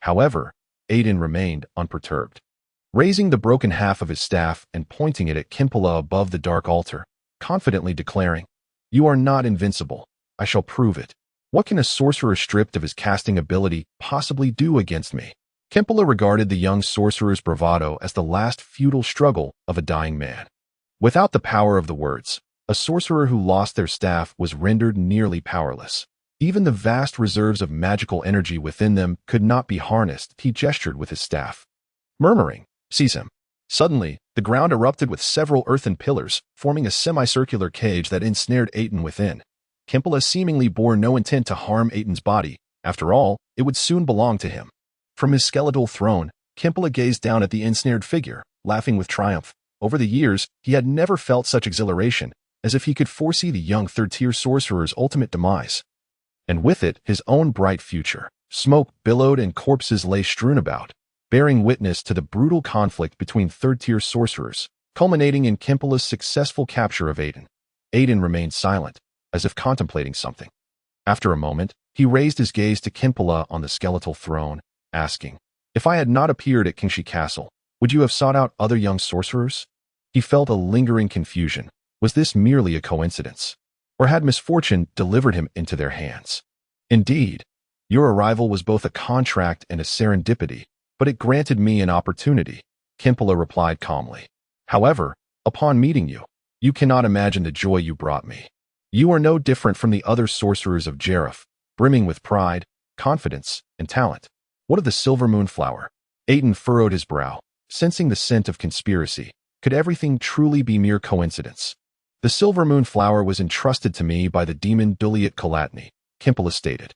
However, Aitin remained unperturbed. Raising the broken half of his staff and pointing it at Kimpila above the dark altar, confidently declaring, "You are not invincible. I shall prove it. What can a sorcerer stripped of his casting ability possibly do against me?" Kimpila regarded the young sorcerer's bravado as the last futile struggle of a dying man. Without the power of the words, a sorcerer who lost their staff was rendered nearly powerless. Even the vast reserves of magical energy within them could not be harnessed. He gestured with his staff, murmuring, "Seize him." Suddenly, the ground erupted with several earthen pillars, forming a semicircular cage that ensnared Aitin within. Kimpila seemingly bore no intent to harm Aitin's body. After all, it would soon belong to him. From his skeletal throne, Kimpila gazed down at the ensnared figure, laughing with triumph. Over the years, he had never felt such exhilaration, as if he could foresee the young third-tier sorcerer's ultimate demise. And with it, his own bright future. Smoke billowed and corpses lay strewn about, bearing witness to the brutal conflict between third-tier sorcerers, culminating in Kimpila's successful capture of Aitin. Aitin remained silent, as if contemplating something. After a moment, he raised his gaze to Kimpila on the skeletal throne, asking, "If I had not appeared at Kingshi Castle, would you have sought out other young sorcerers?" He felt a lingering confusion. Was this merely a coincidence? Or had misfortune delivered him into their hands? Indeed, Your arrival was both a contract and a serendipity, but it granted me an opportunity, Kimpala replied calmly. However, upon meeting you, you cannot imagine the joy you brought me. You are no different from the other sorcerers of Jareth, brimming with pride, confidence, and talent. What of the silver moonflower? Aitin furrowed his brow, sensing the scent of conspiracy. Could everything truly be mere coincidence? The silver moonflower was entrusted to me by the demon Duliat, Kimpala stated.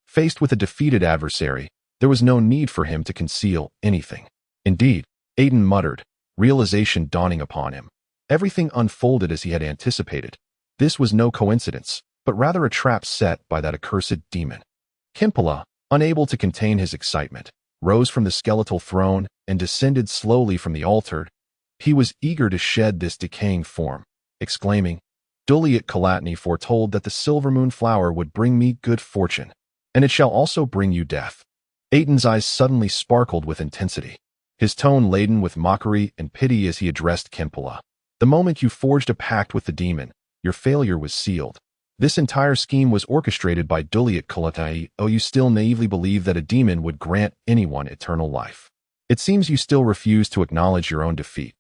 Faced with a defeated adversary, there was no need for him to conceal anything. Indeed, Aitin muttered, realization dawning upon him. Everything unfolded as he had anticipated. This was no coincidence, but rather a trap set by that accursed demon. Kimpala, unable to contain his excitement, rose from the skeletal throne and descended slowly from the altar. He was eager to shed this decaying form, exclaiming, Duliat foretold that the silver moon flower would bring me good fortune, and it shall also bring you death. Aitin's eyes suddenly sparkled with intensity, his tone laden with mockery and pity as he addressed Kimpala. The moment you forged a pact with the demon, your failure was sealed. This entire scheme was orchestrated by Duliat. Oh, you still naively believe that a demon would grant anyone eternal life. It seems you still refuse to acknowledge your own defeat.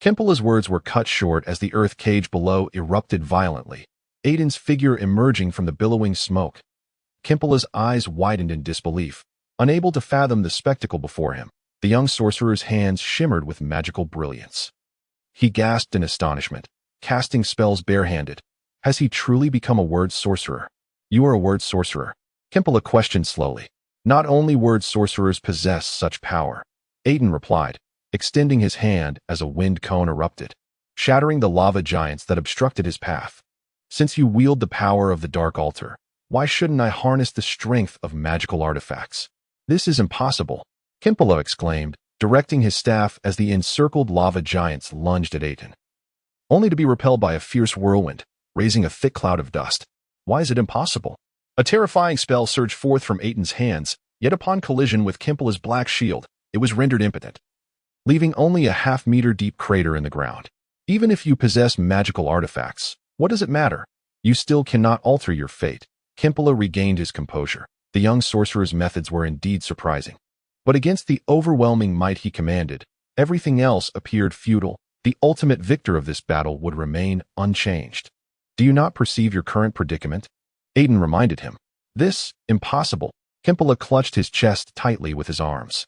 Kimpala's words were cut short as the earth cage below erupted violently, Aitin's figure emerging from the billowing smoke. Kimpala's eyes widened in disbelief, unable to fathom the spectacle before him. The young sorcerer's hands shimmered with magical brilliance. He gasped in astonishment, casting spells barehanded. Has he truly become a word sorcerer? You are a word sorcerer? Kimpala questioned slowly. Not only word sorcerers possess such power, Aitin replied, extending his hand as a wind cone erupted, shattering the lava giants that obstructed his path. Since you wield the power of the Dark Altar, why shouldn't I harness the strength of magical artifacts? This is impossible, Kimpala exclaimed, directing his staff as the encircled lava giants lunged at Aitin, only to be repelled by a fierce whirlwind, raising a thick cloud of dust. Why is it impossible? A terrifying spell surged forth from Aitin's hands, yet upon collision with Kimpala's black shield, it was rendered impotent, leaving only a half-meter-deep crater in the ground. Even if you possess magical artifacts, what does it matter? You still cannot alter your fate. Kimpala regained his composure. The young sorcerer's methods were indeed surprising. But against the overwhelming might he commanded, everything else appeared futile. The ultimate victor of this battle would remain unchanged. Do you not perceive your current predicament? Aitin reminded him. This, impossible. Kimpala clutched his chest tightly with his arms.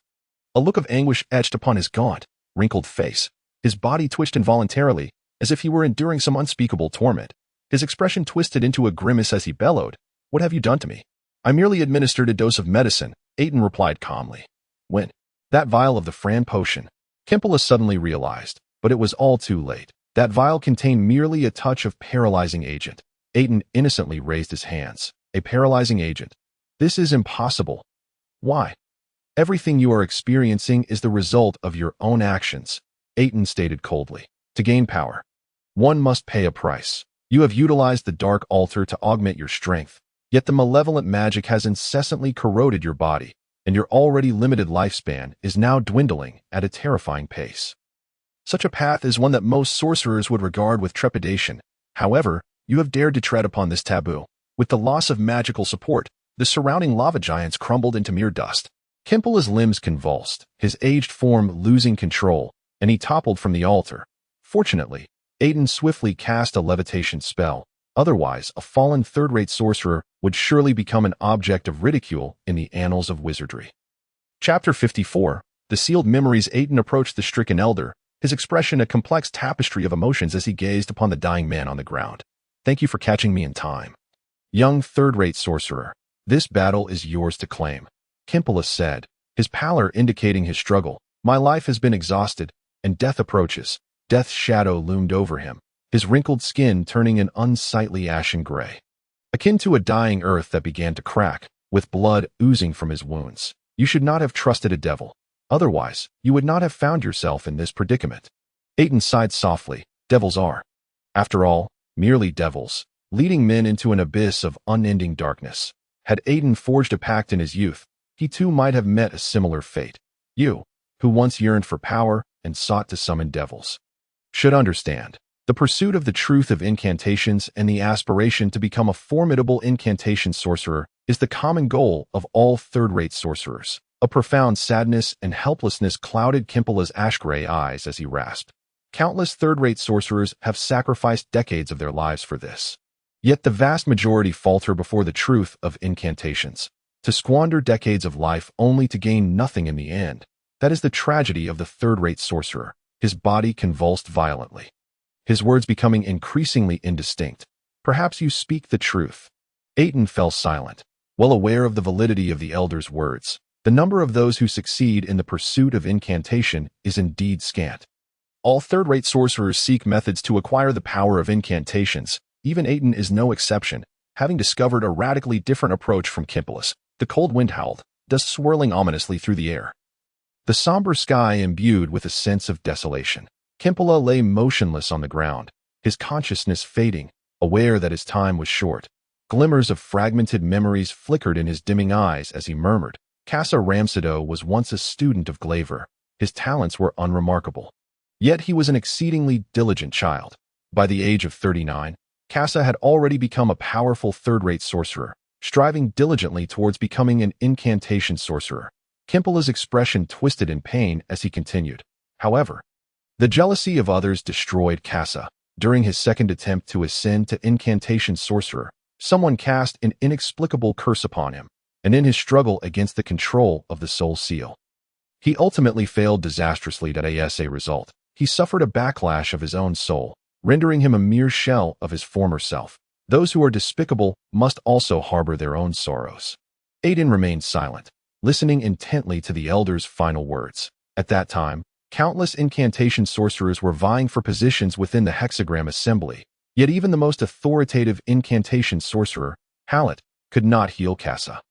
A look of anguish etched upon his gaunt, wrinkled face. His body twitched involuntarily, as if he were enduring some unspeakable torment. His expression twisted into a grimace as he bellowed, What have you done to me? I merely administered a dose of medicine, Aitin replied calmly. When? That vial of the Fran potion. Kimpala suddenly realized, but it was all too late. That vial contained merely a touch of paralyzing agent. Aitin innocently raised his hands. A paralyzing agent. This is impossible. Why? Everything you are experiencing is the result of your own actions, Aitin stated coldly. To gain power, one must pay a price. You have utilized the Dark Altar to augment your strength, yet the malevolent magic has incessantly corroded your body, and your already limited lifespan is now dwindling at a terrifying pace. Such a path is one that most sorcerers would regard with trepidation. However, you have dared to tread upon this taboo. With the loss of magical support, the surrounding lava giants crumbled into mere dust. Kimpala's limbs convulsed, his aged form losing control, and he toppled from the altar. Fortunately, Aitin swiftly cast a levitation spell. Otherwise, a fallen third-rate sorcerer would surely become an object of ridicule in the annals of wizardry. Chapter 54. The Sealed Memories. Aitin approached the stricken elder, his expression a complex tapestry of emotions as he gazed upon the dying man on the ground. Thank you for catching me in time. Young third-rate sorcerer, this battle is yours to claim, Kimpala said, his pallor indicating his struggle. My life has been exhausted, and death approaches. Death's shadow loomed over him, his wrinkled skin turning an unsightly ashen gray, akin to a dying earth that began to crack, with blood oozing from his wounds. You should not have trusted a devil. Otherwise, you would not have found yourself in this predicament. Aitin sighed softly. Devils are, after all, merely devils, leading men into an abyss of unending darkness. Had Aitin forged a pact in his youth, he too might have met a similar fate. You, who once yearned for power and sought to summon devils, should understand. The pursuit of the truth of incantations and the aspiration to become a formidable incantation sorcerer is the common goal of all third-rate sorcerers. A profound sadness and helplessness clouded Kimpala's ash-gray eyes as he rasped. Countless third-rate sorcerers have sacrificed decades of their lives for this. Yet the vast majority falter before the truth of incantations. To squander decades of life only to gain nothing in the end. That is the tragedy of the third-rate sorcerer. His body convulsed violently, his words becoming increasingly indistinct. "Perhaps you speak the truth." Aitin fell silent, well aware of the validity of the elder's words. The number of those who succeed in the pursuit of incantation is indeed scant. All third-rate sorcerers seek methods to acquire the power of incantations. Even Aitin is no exception, having discovered a radically different approach from Kimpala's. The cold wind howled, dust swirling ominously through the air, the somber sky imbued with a sense of desolation. Kimpala lay motionless on the ground, his consciousness fading, aware that his time was short. Glimmers of fragmented memories flickered in his dimming eyes as he murmured. Casa Ramsado was once a student of Glaver. His talents were unremarkable. Yet he was an exceedingly diligent child. By the age of 39, Casa had already become a powerful third-rate sorcerer, striving diligently towards becoming an incantation sorcerer. Kimpala's expression twisted in pain as he continued. However, the jealousy of others destroyed Casa. During his second attempt to ascend to incantation sorcerer, someone cast an inexplicable curse upon him, and in his struggle against the control of the soul seal, he ultimately failed disastrously. As a result, he suffered a backlash of his own soul, rendering him a mere shell of his former self. Those who are despicable must also harbor their own sorrows. Aitin remained silent, listening intently to the elder's final words. At that time, countless incantation sorcerers were vying for positions within the hexagram assembly, yet even the most authoritative incantation sorcerer, Hallet, could not heal Casa.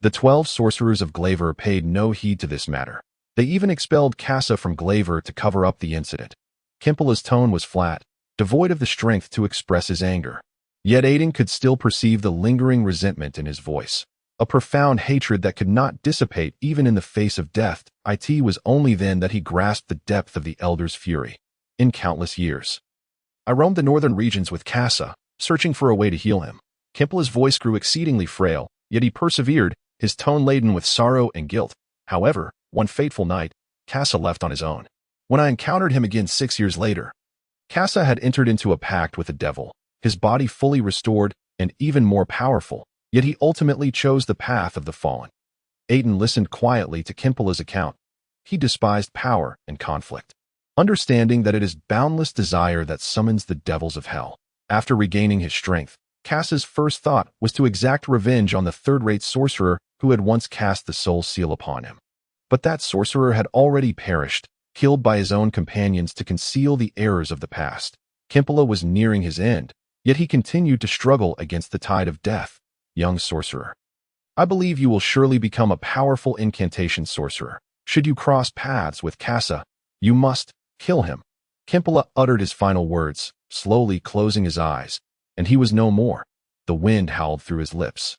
The 12 sorcerers of Glaver paid no heed to this matter. They even expelled Casa from Glaver to cover up the incident. Kimpala's tone was flat, devoid of the strength to express his anger. Yet Aitin could still perceive the lingering resentment in his voice, a profound hatred that could not dissipate even in the face of death. It was only then that he grasped the depth of the elder's fury. In countless years, I roamed the northern regions with Casa, searching for a way to heal him. Kimpala's voice grew exceedingly frail, yet he persevered, his tone laden with sorrow and guilt. However, one fateful night, Casa left on his own. When I encountered him again 6 years later, Casa had entered into a pact with the devil, his body fully restored and even more powerful, yet he ultimately chose the path of the fallen. Aitin listened quietly to Kimpala's account. He despised power and conflict, understanding that it is boundless desire that summons the devils of hell. After regaining his strength, Casa's first thought was to exact revenge on the third-rate sorcerer who had once cast the soul seal upon him. But that sorcerer had already perished, killed by his own companions to conceal the errors of the past. Kimpala was nearing his end, yet he continued to struggle against the tide of death. Young sorcerer, I believe you will surely become a powerful incantation sorcerer. Should you cross paths with Casa, you must kill him. Kimpala uttered his final words, slowly closing his eyes, and he was no more. The wind howled through his lips,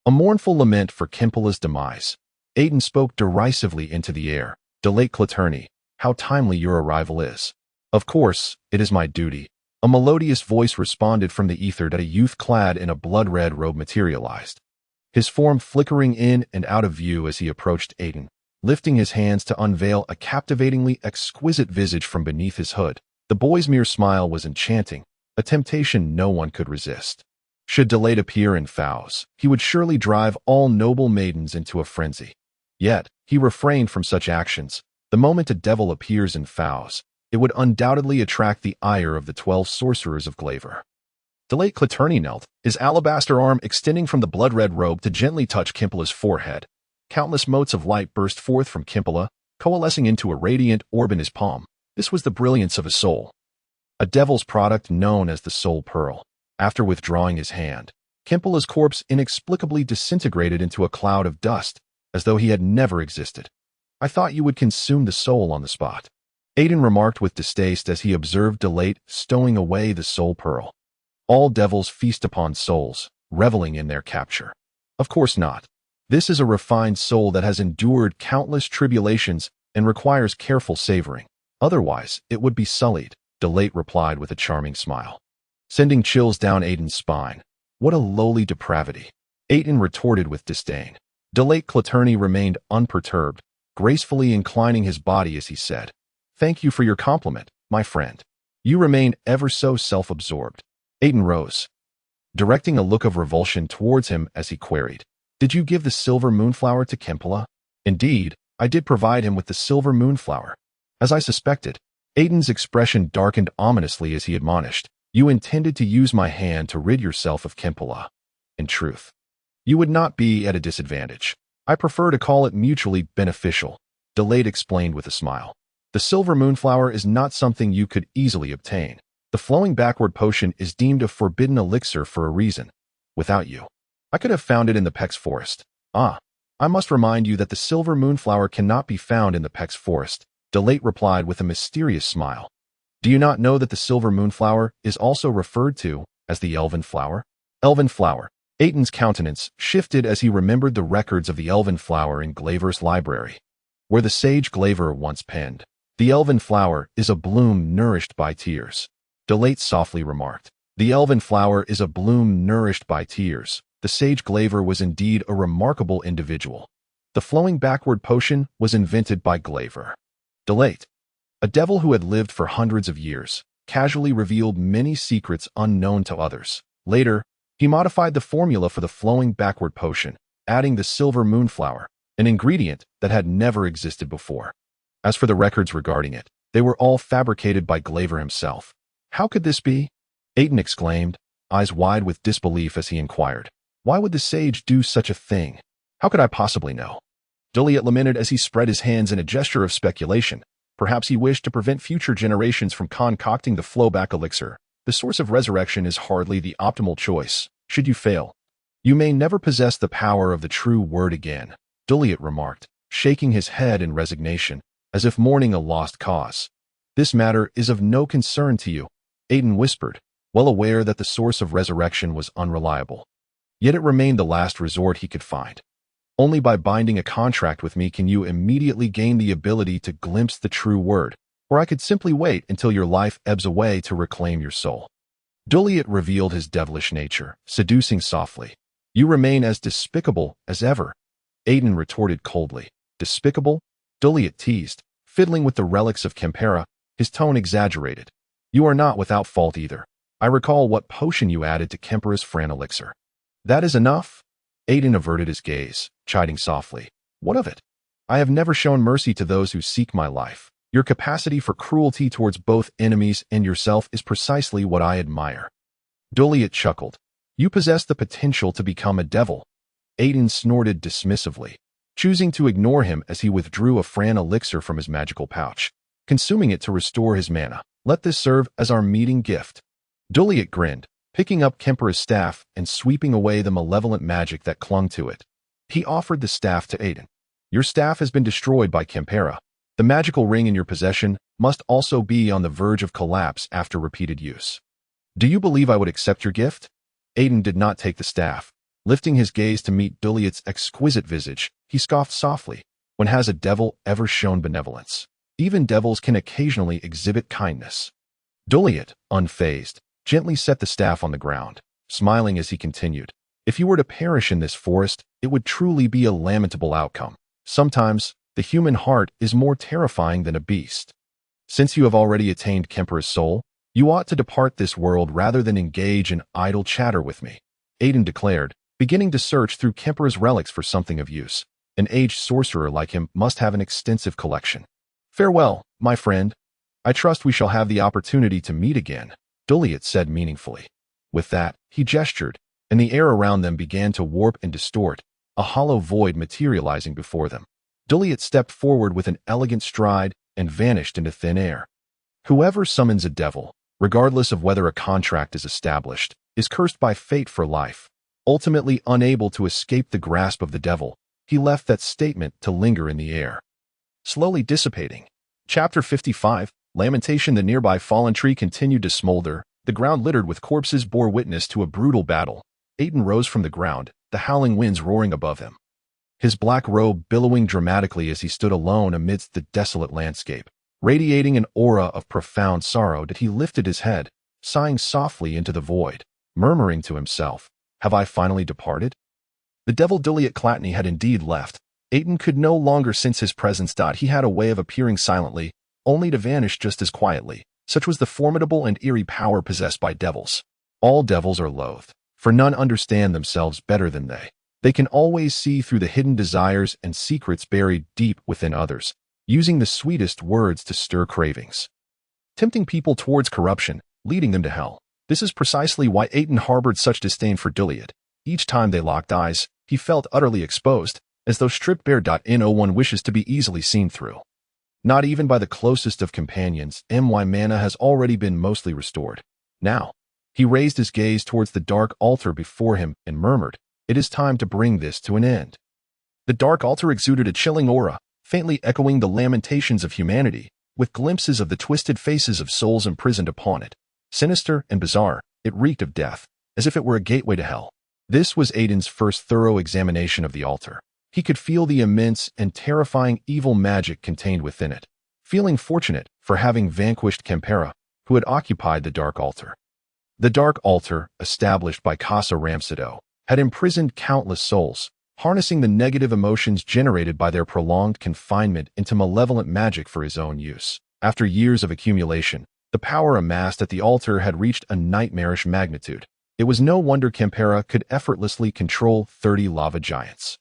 a mournful lament for Kimpala's demise. Aitin spoke derisively into the air. "Delate Claterni, how timely your arrival is." "Of course, it is my duty." A melodious voice responded from the ether that a youth clad in a blood-red robe materialized, his form flickering in and out of view as he approached Aitin, lifting his hands to unveil a captivatingly exquisite visage from beneath his hood. The boy's mere smile was enchanting, a temptation no one could resist. Should Delate appear in Fow's, he would surely drive all noble maidens into a frenzy. Yet, he refrained from such actions. The moment a devil appears in Fow's, it would undoubtedly attract the ire of the 12 sorcerers of Glaver. Delate Claterni knelt, his alabaster arm extending from the blood-red robe to gently touch Kimpala's forehead. Countless motes of light burst forth from Kimpala, coalescing into a radiant orb in his palm. This was the brilliance of a soul, a devil's product known as the soul pearl. After withdrawing his hand, Kimpala's corpse inexplicably disintegrated into a cloud of dust, as though he had never existed. "I thought you would consume the soul on the spot," Aitin remarked with distaste as he observed Delate stowing away the soul pearl. "All devils feast upon souls, reveling in their capture." "Of course not. This is a refined soul that has endured countless tribulations and requires careful savoring. Otherwise, it would be sullied." Delate replied with a charming smile, sending chills down Aitin's spine. What a lowly depravity. Aitin retorted with disdain. Delate Claterni remained unperturbed, gracefully inclining his body as he said, "Thank you for your compliment, my friend. You remain ever so self-absorbed." Aitin rose, directing a look of revulsion towards him as he queried, "Did you give the silver moonflower to Kilia?" "Indeed, I did provide him with the silver moonflower." "As I suspected." Aitin's expression darkened ominously as he admonished, "You intended to use my hand to rid yourself of Kilia. In truth, you would not be at a disadvantage. I prefer to call it mutually beneficial," Delate explained with a smile. "The silver moonflower is not something you could easily obtain. The flowing backward potion is deemed a forbidden elixir for a reason. Without you, I could have found it in the Pex forest." "Ah, I must remind you that the silver moonflower cannot be found in the Pex forest," Delate replied with a mysterious smile. "Do you not know that the silver moonflower is also referred to as the elven flower?" Elven flower. Aitin's countenance shifted as he remembered the records of the elven flower in Glaver's library, where the sage Glaver once penned, "The elven flower is a bloom nourished by tears." Delate softly remarked, "The elven flower is a bloom nourished by tears." The sage Glaver was indeed a remarkable individual. The flowing backward potion was invented by Glaver. Delate, a devil who had lived for hundreds of years, casually revealed many secrets unknown to others. Later, he modified the formula for the flowing backward potion, adding the silver moonflower, an ingredient that had never existed before. As for the records regarding it, they were all fabricated by Glaver himself. "How could this be?" Aitin exclaimed, eyes wide with disbelief as he inquired, "Why would the sage do such a thing? How could I possibly know?" Delate lamented as he spread his hands in a gesture of speculation. Perhaps he wished to prevent future generations from concocting the flowback elixir. The source of resurrection is hardly the optimal choice. Should you fail, you may never possess the power of the true word again, Delate remarked, shaking his head in resignation, as if mourning a lost cause. "This matter is of no concern to you," Aitin whispered, well aware that the source of resurrection was unreliable. Yet it remained the last resort he could find. "Only by binding a contract with me can you immediately gain the ability to glimpse the true word, or I could simply wait until your life ebbs away to reclaim your soul." Delate revealed his devilish nature, seducing softly. "You remain as despicable as ever," Aitin retorted coldly. "Despicable?" Delate teased, fiddling with the relics of Kilia, his tone exaggerated. "You are not without fault either. I recall what potion you added to Kempera's Fran elixir." "That is enough." Aitin averted his gaze, chiding softly. "What of it? I have never shown mercy to those who seek my life. Your capacity for cruelty towards both enemies and yourself is precisely what I admire." Delate chuckled. "You possess the potential to become a devil." Aitin snorted dismissively, choosing to ignore him as he withdrew a Fran elixir from his magical pouch, consuming it to restore his mana. "Let this serve as our meeting gift." Delate grinned, picking up Kempera's staff and sweeping away the malevolent magic that clung to it. He offered the staff to Aitin. "Your staff has been destroyed by Kempera. The magical ring in your possession must also be on the verge of collapse after repeated use. Do you believe I would accept your gift?" Aitin did not take the staff. Lifting his gaze to meet Dulate's exquisite visage, he scoffed softly. "When has a devil ever shown benevolence? Even devils can occasionally exhibit kindness." Delate, unfazed, gently set the staff on the ground, smiling as he continued, "If you were to perish in this forest, it would truly be a lamentable outcome. Sometimes, the human heart is more terrifying than a beast. Since you have already attained Kempera's soul, you ought to depart this world rather than engage in idle chatter with me," Aitin declared, beginning to search through Kempera's relics for something of use. An aged sorcerer like him must have an extensive collection. "Farewell, my friend. I trust we shall have the opportunity to meet again," Delate said meaningfully. With that, he gestured, and the air around them began to warp and distort, a hollow void materializing before them. Delate stepped forward with an elegant stride and vanished into thin air. Whoever summons a devil, regardless of whether a contract is established, is cursed by fate for life. Ultimately unable to escape the grasp of the devil, he left that statement to linger in the air, slowly dissipating. Chapter 55, Lamentation. The nearby fallen tree continued to smolder. The ground littered with corpses bore witness to a brutal battle. Aitin rose from the ground, the howling winds roaring above him, his black robe billowing dramatically as he stood alone amidst the desolate landscape. Radiating an aura of profound sorrow that he lifted his head, sighing softly into the void, murmuring to himself, "Have I finally departed?" The devil Duliat Clatney had indeed left. Aitin could no longer sense his presence. He had a way of appearing silently, only to vanish just as quietly. Such was the formidable and eerie power possessed by devils. All devils are loathed, for none understand themselves better than they. They can always see through the hidden desires and secrets buried deep within others, using the sweetest words to stir cravings, tempting people towards corruption, leading them to hell. This is precisely why Aitin harbored such disdain for Duliat. Each time they locked eyes, he felt utterly exposed, as though stripped bare. No one wishes to be easily seen through. Not even by the closest of companions. My mana has already been mostly restored. Now, he raised his gaze towards the dark altar before him and murmured, "It is time to bring this to an end." The dark altar exuded a chilling aura, faintly echoing the lamentations of humanity, with glimpses of the twisted faces of souls imprisoned upon it. Sinister and bizarre, it reeked of death, as if it were a gateway to hell. This was Aitin's first thorough examination of the altar. He could feel the immense and terrifying evil magic contained within it, feeling fortunate for having vanquished Kempera, who had occupied the dark altar. The dark altar, established by Casa Ramsado, had imprisoned countless souls, harnessing the negative emotions generated by their prolonged confinement into malevolent magic for his own use. After years of accumulation, the power amassed at the altar had reached a nightmarish magnitude. It was no wonder Kempera could effortlessly control 30 lava giants.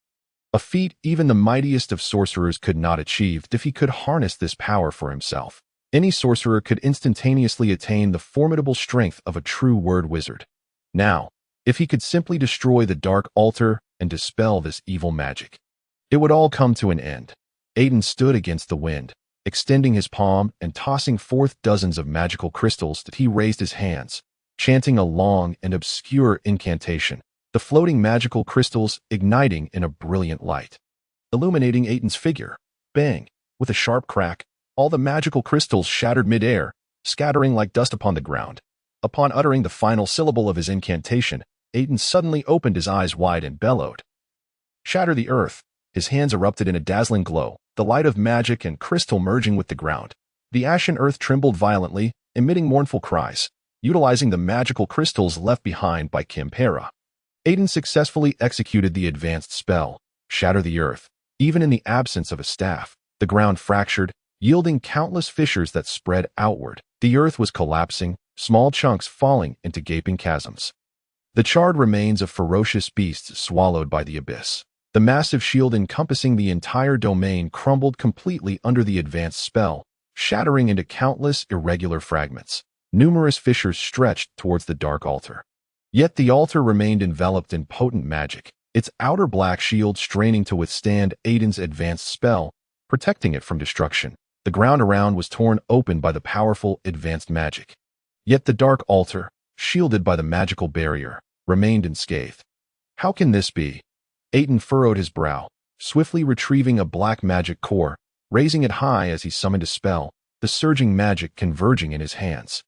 A feat even the mightiest of sorcerers could not achieve if he could harness this power for himself. Any sorcerer could instantaneously attain the formidable strength of a true word wizard. Now, if he could simply destroy the dark altar and dispel this evil magic, it would all come to an end. Aitin stood against the wind, extending his palm and tossing forth dozens of magical crystals that he raised his hands, chanting a long and obscure incantation, the floating magical crystals igniting in a brilliant light, illuminating Aitin's figure. Bang! With a sharp crack, all the magical crystals shattered mid-air, scattering like dust upon the ground. Upon uttering the final syllable of his incantation, Aitin suddenly opened his eyes wide and bellowed, "Shatter the earth!" His hands erupted in a dazzling glow, the light of magic and crystal merging with the ground. The ashen earth trembled violently, emitting mournful cries, utilizing the magical crystals left behind by Kempera. Aitin successfully executed the advanced spell, Shatter the Earth. Even in the absence of a staff, the ground fractured, yielding countless fissures that spread outward. The earth was collapsing, small chunks falling into gaping chasms. The charred remains of ferocious beasts swallowed by the abyss. The massive shield encompassing the entire domain crumbled completely under the advanced spell, shattering into countless irregular fragments. Numerous fissures stretched towards the dark altar. Yet the altar remained enveloped in potent magic, its outer black shield straining to withstand Aitin's advanced spell, protecting it from destruction. The ground around was torn open by the powerful advanced magic. Yet the dark altar, shielded by the magical barrier, remained unscathed. How can this be? Aitin furrowed his brow, swiftly retrieving a black magic core, raising it high as he summoned a spell, the surging magic converging in his hands.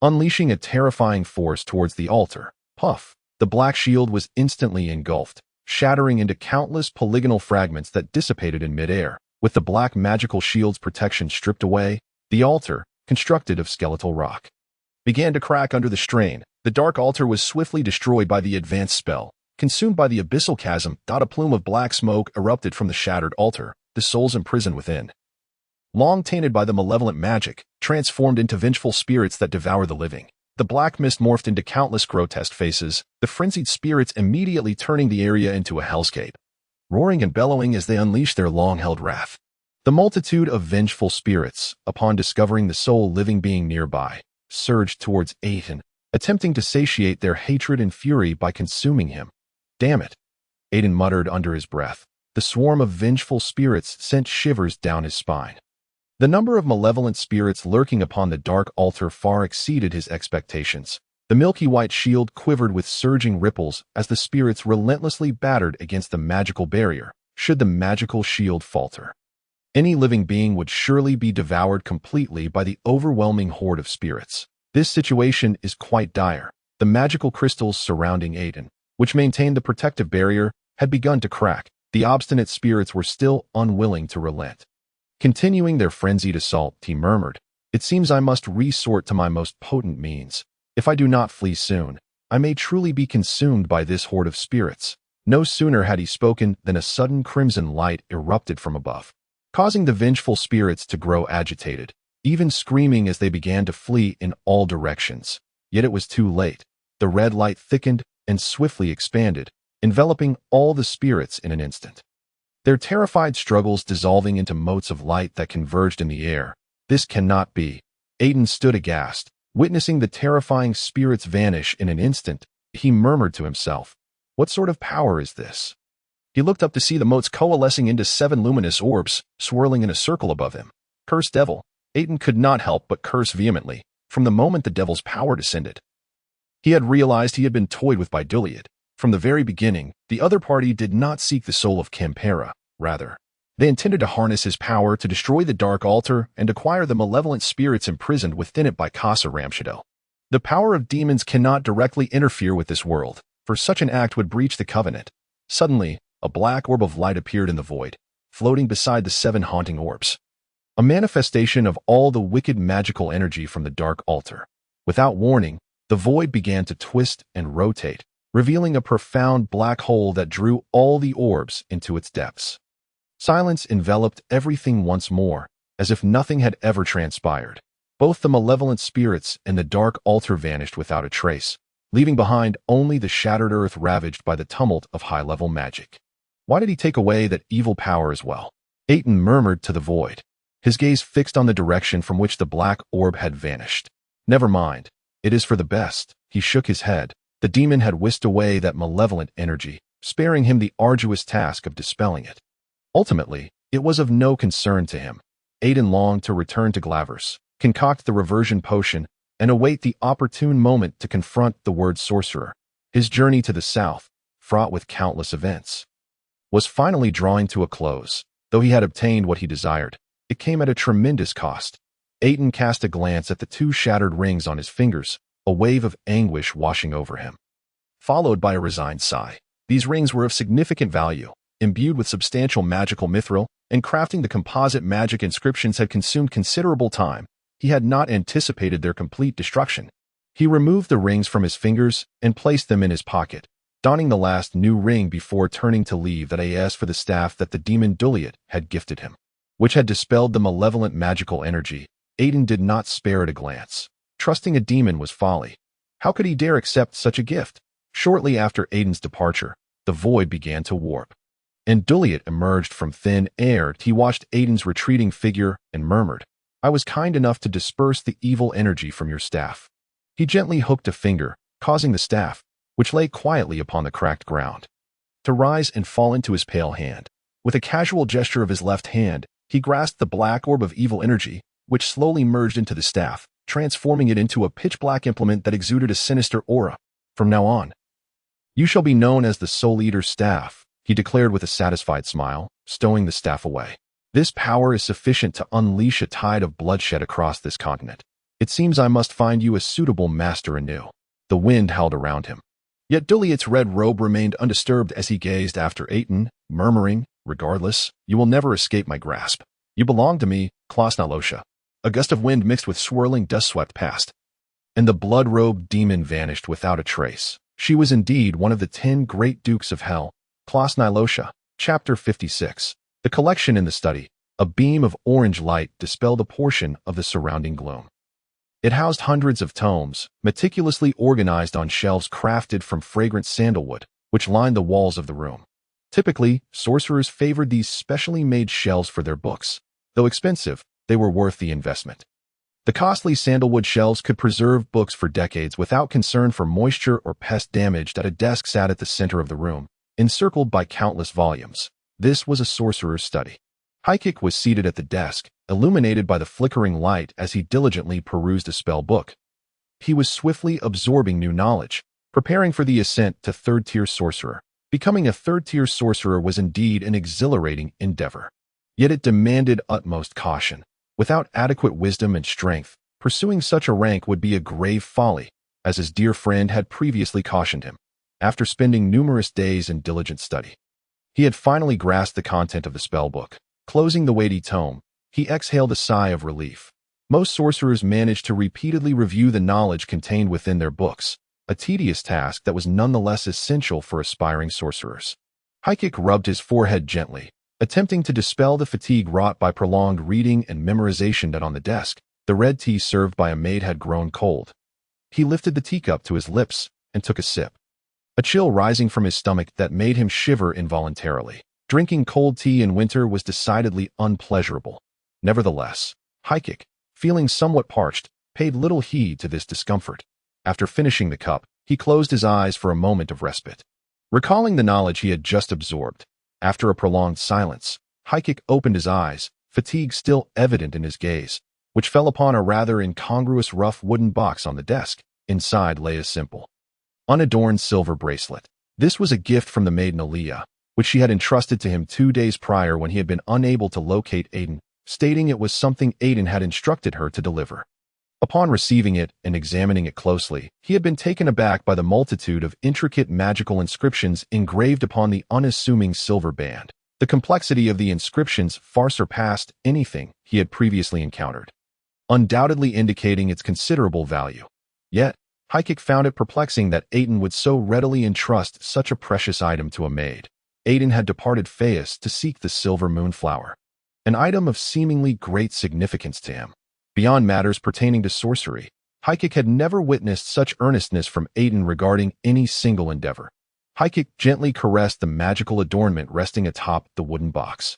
Unleashing a terrifying force towards the altar, puff! The black shield was instantly engulfed, shattering into countless polygonal fragments that dissipated in midair. With the black magical shield's protection stripped away, the altar, constructed of skeletal rock, began to crack under the strain. The dark altar was swiftly destroyed by the advanced spell, consumed by the abyssal chasm. A plume of black smoke erupted from the shattered altar, the souls imprisoned within, long tainted by the malevolent magic, transformed into vengeful spirits that devour the living. The black mist morphed into countless grotesque faces, the frenzied spirits immediately turning the area into a hellscape, roaring and bellowing as they unleashed their long-held wrath. The multitude of vengeful spirits, upon discovering the sole living being nearby, surged towards Aitin, attempting to satiate their hatred and fury by consuming him. "Damn it," Aitin muttered under his breath. The swarm of vengeful spirits sent shivers down his spine. The number of malevolent spirits lurking upon the dark altar far exceeded his expectations. The milky white shield quivered with surging ripples as the spirits relentlessly battered against the magical barrier. Should the magical shield falter, any living being would surely be devoured completely by the overwhelming horde of spirits. This situation is quite dire. The magical crystals surrounding Aitin, which maintained the protective barrier, had begun to crack. The obstinate spirits were still unwilling to relent. Continuing their frenzied assault, he murmured, "It seems I must resort to my most potent means. If I do not flee soon, I may truly be consumed by this horde of spirits." No sooner had he spoken than a sudden crimson light erupted from above, causing the vengeful spirits to grow agitated, even screaming as they began to flee in all directions. Yet it was too late. The red light thickened and swiftly expanded, enveloping all the spirits in an instant. Their terrified struggles dissolving into motes of light that converged in the air. This cannot be. Aitin stood aghast, witnessing the terrifying spirits vanish in an instant. He murmured to himself, "What sort of power is this?" He looked up to see the motes coalescing into 7 luminous orbs, swirling in a circle above him. Curse devil! Aitin could not help but curse vehemently, from the moment the devil's power descended. He had realized he had been toyed with by Duel. From the very beginning, the other party did not seek the soul of Campera. Rather, they intended to harness his power to destroy the Dark Altar and acquire the malevolent spirits imprisoned within it by Casa Ramshadel. The power of demons cannot directly interfere with this world, for such an act would breach the covenant. Suddenly, a black orb of light appeared in the void, floating beside the 7 haunting orbs. A manifestation of all the wicked magical energy from the Dark Altar. Without warning, the void began to twist and rotate, revealing a profound black hole that drew all the orbs into its depths. Silence enveloped everything once more, as if nothing had ever transpired. Both the malevolent spirits and the Dark Altar vanished without a trace, leaving behind only the shattered earth ravaged by the tumult of high-level magic. Why did he take away that evil power as well? Aitin murmured to the void, his gaze fixed on the direction from which the black orb had vanished. "Never mind. It is for the best." He shook his head. The demon had whisked away that malevolent energy, sparing him the arduous task of dispelling it. Ultimately, it was of no concern to him. Aitin longed to return to Glavers, concoct the reversion potion, and await the opportune moment to confront the word sorcerer. His journey to the south, fraught with countless events, was finally drawing to a close. Though he had obtained what he desired, it came at a tremendous cost. Aitin cast a glance at the 2 shattered rings on his fingers, a wave of anguish washing over him, followed by a resigned sigh. These rings were of significant value, imbued with substantial magical mithril, and crafting the composite magic inscriptions had consumed considerable time. He had not anticipated their complete destruction. He removed the rings from his fingers and placed them in his pocket, donning the last new ring before turning to leave that AS for the staff that the demon Duliet had gifted him, which had dispelled the malevolent magical energy. Aitin did not spare it a glance. Trusting a demon was folly. How could he dare accept such a gift? Shortly after Aitin's departure, the void began to warp, and Duliet emerged from thin air. He watched Aitin's retreating figure and murmured, "I was kind enough to disperse the evil energy from your staff." He gently hooked a finger, causing the staff, which lay quietly upon the cracked ground, to rise and fall into his pale hand. With a casual gesture of his left hand, he grasped the black orb of evil energy, which slowly merged into the staff, transforming it into a pitch-black implement that exuded a sinister aura. "From now on, you shall be known as the Soul Eater's staff," he declared with a satisfied smile, stowing the staff away. "This power is sufficient to unleash a tide of bloodshed across this continent. It seems I must find you a suitable master anew." The wind howled around him, yet Duliet's red robe remained undisturbed as he gazed after Aitin, murmuring, "Regardless, you will never escape my grasp. You belong to me, Klasnalosha." A gust of wind mixed with swirling dust swept past, and the blood-robed demon vanished without a trace. She was indeed one of the 10 great dukes of hell. Klasnalosha, Chapter 56. The collection in the study. A beam of orange light dispelled a portion of the surrounding gloom. It housed hundreds of tomes, meticulously organized on shelves crafted from fragrant sandalwood, which lined the walls of the room. Typically, sorcerers favored these specially made shelves for their books. Though expensive, they were worth the investment. The costly sandalwood shelves could preserve books for decades without concern for moisture or pest damage. That a desk sat at the center of the room, encircled by countless volumes. This was a sorcerer's study. Haikik was seated at the desk, illuminated by the flickering light as he diligently perused a spell book. He was swiftly absorbing new knowledge, preparing for the ascent to third-tier sorcerer. Becoming a third-tier sorcerer was indeed an exhilarating endeavor. Yet it demanded utmost caution. Without adequate wisdom and strength, pursuing such a rank would be a grave folly, as his dear friend had previously cautioned him. After spending numerous days in diligent study, he had finally grasped the content of the spellbook. Closing the weighty tome, He exhaled a sigh of relief. Most sorcerers managed to repeatedly review the knowledge contained within their books, a tedious task that was nonetheless essential for aspiring sorcerers. Haikik rubbed his forehead gently, attempting to dispel the fatigue wrought by prolonged reading and memorization. That on the desk, the red tea served by a maid had grown cold. He lifted the teacup to his lips and took a sip. A chill rising from his stomach that made him shiver involuntarily. Drinking cold tea in winter was decidedly unpleasurable. Nevertheless, Haikik, feeling somewhat parched, paid little heed to this discomfort. After finishing the cup, he closed his eyes for a moment of respite. Recalling the knowledge he had just absorbed, after a prolonged silence, Haikik opened his eyes, fatigue still evident in his gaze, which fell upon a rather incongruous rough wooden box on the desk. Inside lay a simple, unadorned silver bracelet. This was a gift from the maid Kilia, which she had entrusted to him 2 days prior when he had been unable to locate Aitin, stating it was something Aitin had instructed her to deliver. Upon receiving it and examining it closely, he had been taken aback by the multitude of intricate magical inscriptions engraved upon the unassuming silver band. The complexity of the inscriptions far surpassed anything he had previously encountered, undoubtedly indicating its considerable value. Yet, Haikik found it perplexing that Aitin would so readily entrust such a precious item to a maid. Aitin had departed Phaius to seek the silver moonflower, an item of seemingly great significance to him. Beyond matters pertaining to sorcery, Haikik had never witnessed such earnestness from Aitin regarding any single endeavor. Haikik gently caressed the magical adornment resting atop the wooden box.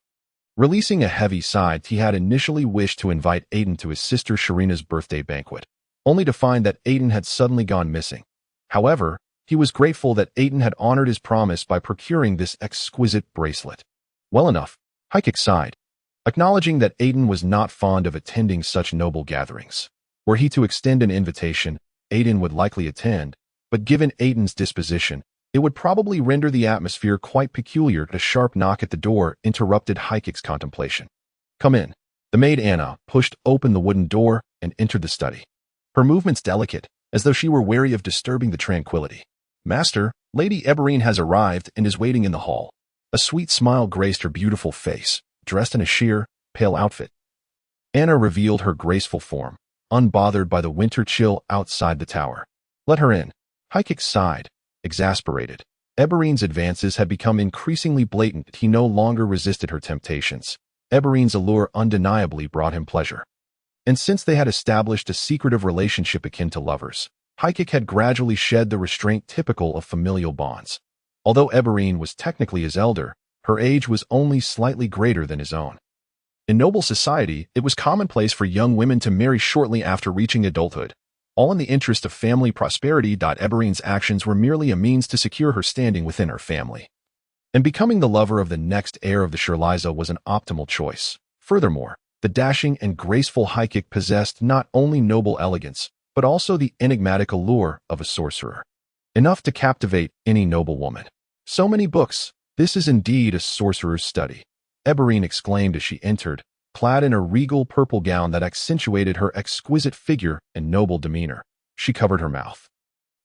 Releasing a heavy sigh, he had initially wished to invite Aitin to his sister Sharina's birthday banquet, only to find that Aitin had suddenly gone missing. However, he was grateful that Aitin had honored his promise by procuring this exquisite bracelet. Well enough, Haikik sighed, acknowledging that Aitin was not fond of attending such noble gatherings. Were he to extend an invitation, Aitin would likely attend, but given Aitin's disposition, it would probably render the atmosphere quite peculiar. A sharp knock at the door interrupted Haikik's contemplation. "Come in." The maid Anna pushed open the wooden door and entered the study. Her movements delicate, as though she were wary of disturbing the tranquility. "Master, Lady Eberine has arrived and is waiting in the hall." A sweet smile graced her beautiful face, dressed in a sheer, pale outfit. Anna revealed her graceful form, unbothered by the winter chill outside the tower. "Let her in." Haikik sighed, exasperated. Eberine's advances had become increasingly blatant. He no longer resisted her temptations. Eberine's allure undeniably brought him pleasure. And since they had established a secretive relationship akin to lovers, Haikik had gradually shed the restraint typical of familial bonds. Although Eberine was technically his elder, her age was only slightly greater than his own. In noble society, it was commonplace for young women to marry shortly after reaching adulthood, all in the interest of family prosperity. Eberine's actions were merely a means to secure her standing within her family. And becoming the lover of the next heir of the Shirliza was an optimal choice. Furthermore, the dashing and graceful Haikik possessed not only noble elegance, but also the enigmatic allure of a sorcerer, enough to captivate any noble woman. "So many books. This is indeed a sorcerer's study," Eberine exclaimed as she entered, clad in a regal purple gown that accentuated her exquisite figure and noble demeanor. She covered her mouth,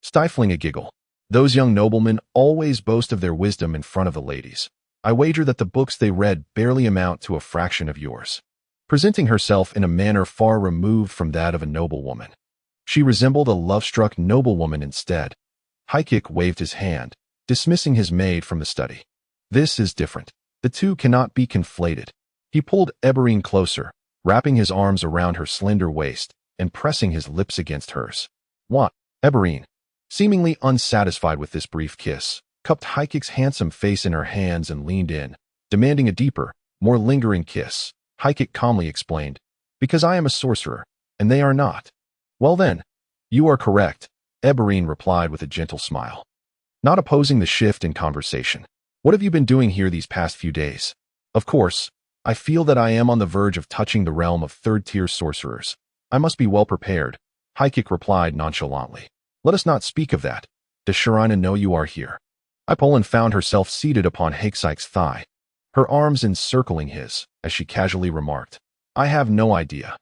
stifling a giggle. "Those young noblemen always boast of their wisdom in front of the ladies. I wager that the books they read barely amount to a fraction of yours." Presenting herself in a manner far removed from that of a noblewoman, she resembled a love-struck noblewoman instead. Haikik waved his hand, dismissing his maid from the study. "This is different. The two cannot be conflated." He pulled Eberine closer, wrapping his arms around her slender waist and pressing his lips against hers. "What?" Eberine, seemingly unsatisfied with this brief kiss, cupped Haikik's handsome face in her hands and leaned in, demanding a deeper, more lingering kiss. Haikik calmly explained, "Because I am a sorcerer, and they are not." "Well then, you are correct," Eberine replied with a gentle smile, not opposing the shift in conversation. "What have you been doing here these past few days?" "Of course, I feel that I am on the verge of touching the realm of third-tier sorcerers. I must be well prepared," Haikik replied nonchalantly. "Let us not speak of that. Does Sharina know you are here?" Aitin found herself seated upon Haikik's thigh, her arms encircling his, as she casually remarked, "I have no idea.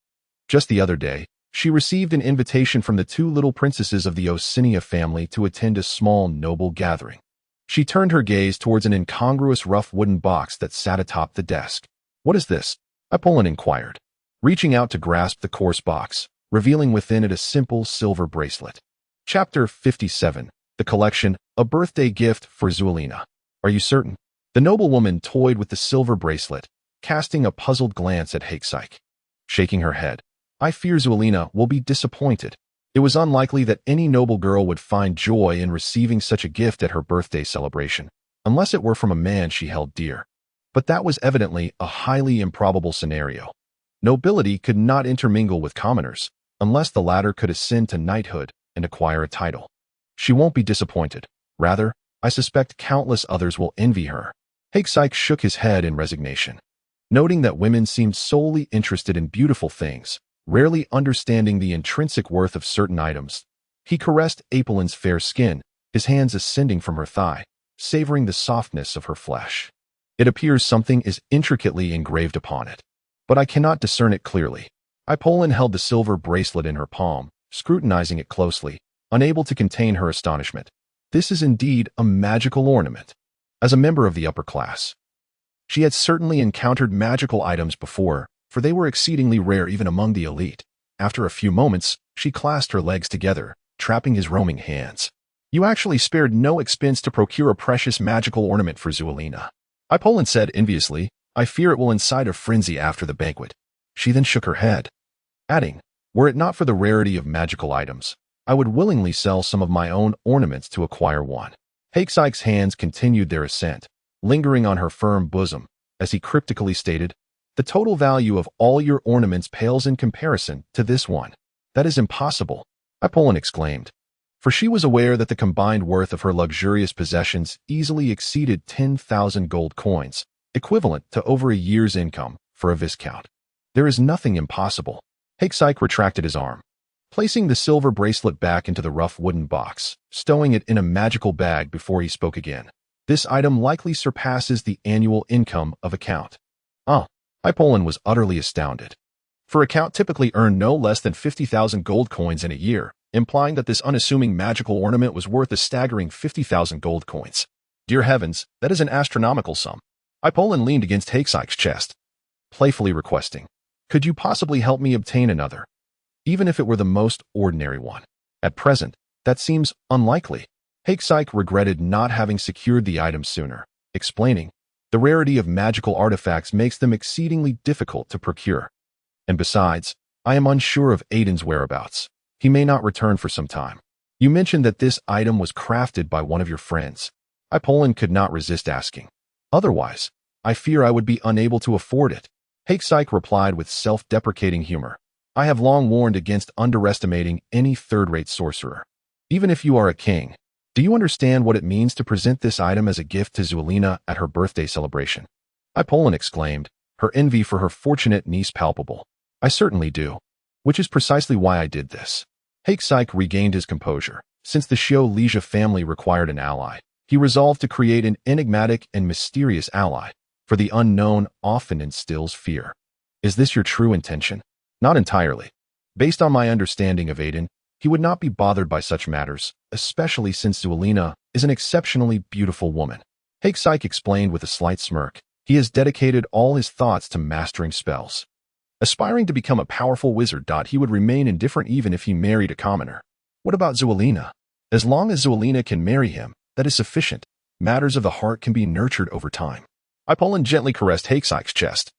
Just the other day, she received an invitation from the 2 little princesses of the Osinia family to attend a small noble gathering." She turned her gaze towards an incongruous rough wooden box that sat atop the desk. "What is this?" Aitin inquired, reaching out to grasp the coarse box, revealing within it a simple silver bracelet. Chapter 57. The Collection, a Birthday Gift for Zuelina. Are you certain? The noblewoman toyed with the silver bracelet, casting a puzzled glance at Hakesike. Shaking her head, I fear Zuelina will be disappointed. It was unlikely that any noble girl would find joy in receiving such a gift at her birthday celebration, unless it were from a man she held dear. But that was evidently a highly improbable scenario. Nobility could not intermingle with commoners, unless the latter could ascend to knighthood and acquire a title. She won't be disappointed. Rather, I suspect countless others will envy her. Hakesike shook his head in resignation. Noting that women seemed solely interested in beautiful things, rarely understanding the intrinsic worth of certain items, he caressed Aitin's fair skin, his hands ascending from her thigh, savoring the softness of her flesh. It appears something is intricately engraved upon it, but I cannot discern it clearly. Aitin held the silver bracelet in her palm, scrutinizing it closely, unable to contain her astonishment. This is indeed a magical ornament. As a member of the upper class, she had certainly encountered magical items before, for they were exceedingly rare even among the elite. After a few moments, she clasped her legs together, trapping his roaming hands. You actually spared no expense to procure a precious magical ornament for Zuelina. Aitin said enviously, I fear it will incite a frenzy after the banquet. She then shook her head, adding, were it not for the rarity of magical items, I would willingly sell some of my own ornaments to acquire one. Hakesike's hands continued their ascent, lingering on her firm bosom, as he cryptically stated, the total value of all your ornaments pales in comparison to this one. That is impossible, Aitin exclaimed, for she was aware that the combined worth of her luxurious possessions easily exceeded 10,000 gold coins, equivalent to over a year's income for a viscount. There is nothing impossible. Hakesike retracted his arm, placing the silver bracelet back into the rough wooden box, stowing it in a magical bag before he spoke again. This item likely surpasses the annual income of a count. Aitin was utterly astounded. For a count typically earned no less than 50,000 gold coins in a year, implying that this unassuming magical ornament was worth a staggering 50,000 gold coins. Dear heavens, that is an astronomical sum. Aitin leaned against Hakesike's chest, playfully requesting, could you possibly help me obtain another, even if it were the most ordinary one? At present, that seems unlikely. Hakesike regretted not having secured the item sooner, explaining, the rarity of magical artifacts makes them exceedingly difficult to procure. And besides, I am unsure of Aitin's whereabouts. He may not return for some time. You mentioned that this item was crafted by one of your friends. Aitin could not resist asking. Otherwise, I fear I would be unable to afford it. Hakesike replied with self-deprecating humor. I have long warned against underestimating any third-rate sorcerer. Even if you are a king, do you understand what it means to present this item as a gift to Zuelina at her birthday celebration? Aitin exclaimed, her envy for her fortunate niece palpable. I certainly do. Which is precisely why I did this. Hakesike regained his composure. Since the Liege family required an ally, he resolved to create an enigmatic and mysterious ally, for the unknown often instills fear. Is this your true intention? Not entirely. Based on my understanding of Aitin, he would not be bothered by such matters, especially since Zuelina is an exceptionally beautiful woman. Hakesike explained with a slight smirk. He has dedicated all his thoughts to mastering spells. Aspiring to become a powerful wizard, he would remain indifferent even if he married a commoner. What about Zuelina? As long as Zuelina can marry him, that is sufficient. Matters of the heart can be nurtured over time. Aitin gently caressed Hakesike's chest,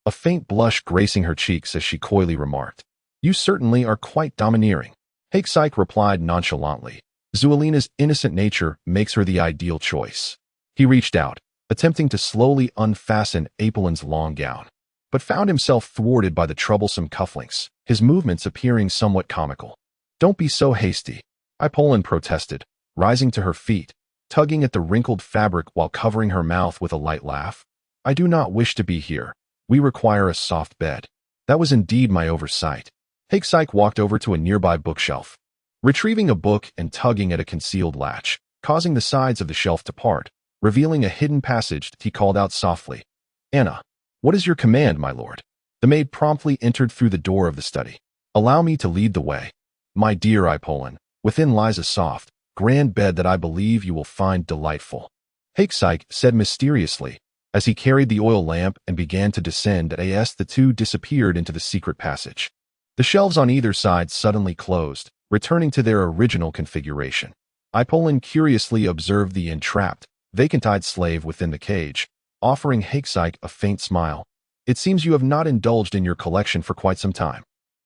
a faint blush gracing her cheeks as she coyly remarked, you certainly are quite domineering. Hakesike replied nonchalantly, Zuelina's innocent nature makes her the ideal choice. He reached out, attempting to slowly unfasten Aitin's long gown, but found himself thwarted by the troublesome cufflinks, his movements appearing somewhat comical. Don't be so hasty, Aitin protested, rising to her feet, tugging at the wrinkled fabric while covering her mouth with a light laugh. I do not wish to be here. We require a soft bed. That was indeed my oversight. Hakesike walked over to a nearby bookshelf, retrieving a book and tugging at a concealed latch, causing the sides of the shelf to part, revealing a hidden passage. He called out softly, Anna, what is your command, my lord? The maid promptly entered through the door of the study. Allow me to lead the way. My dear Aitin, within lies a soft, grand bed that I believe you will find delightful. Hakesike said mysteriously, As he carried the oil lamp and began to descend as the two disappeared into the secret passage. The shelves on either side suddenly closed, returning to their original configuration. Aitin curiously observed the entrapped, vacant-eyed slave within the cage, offering Hakesike a faint smile. It seems you have not indulged in your collection for quite some time.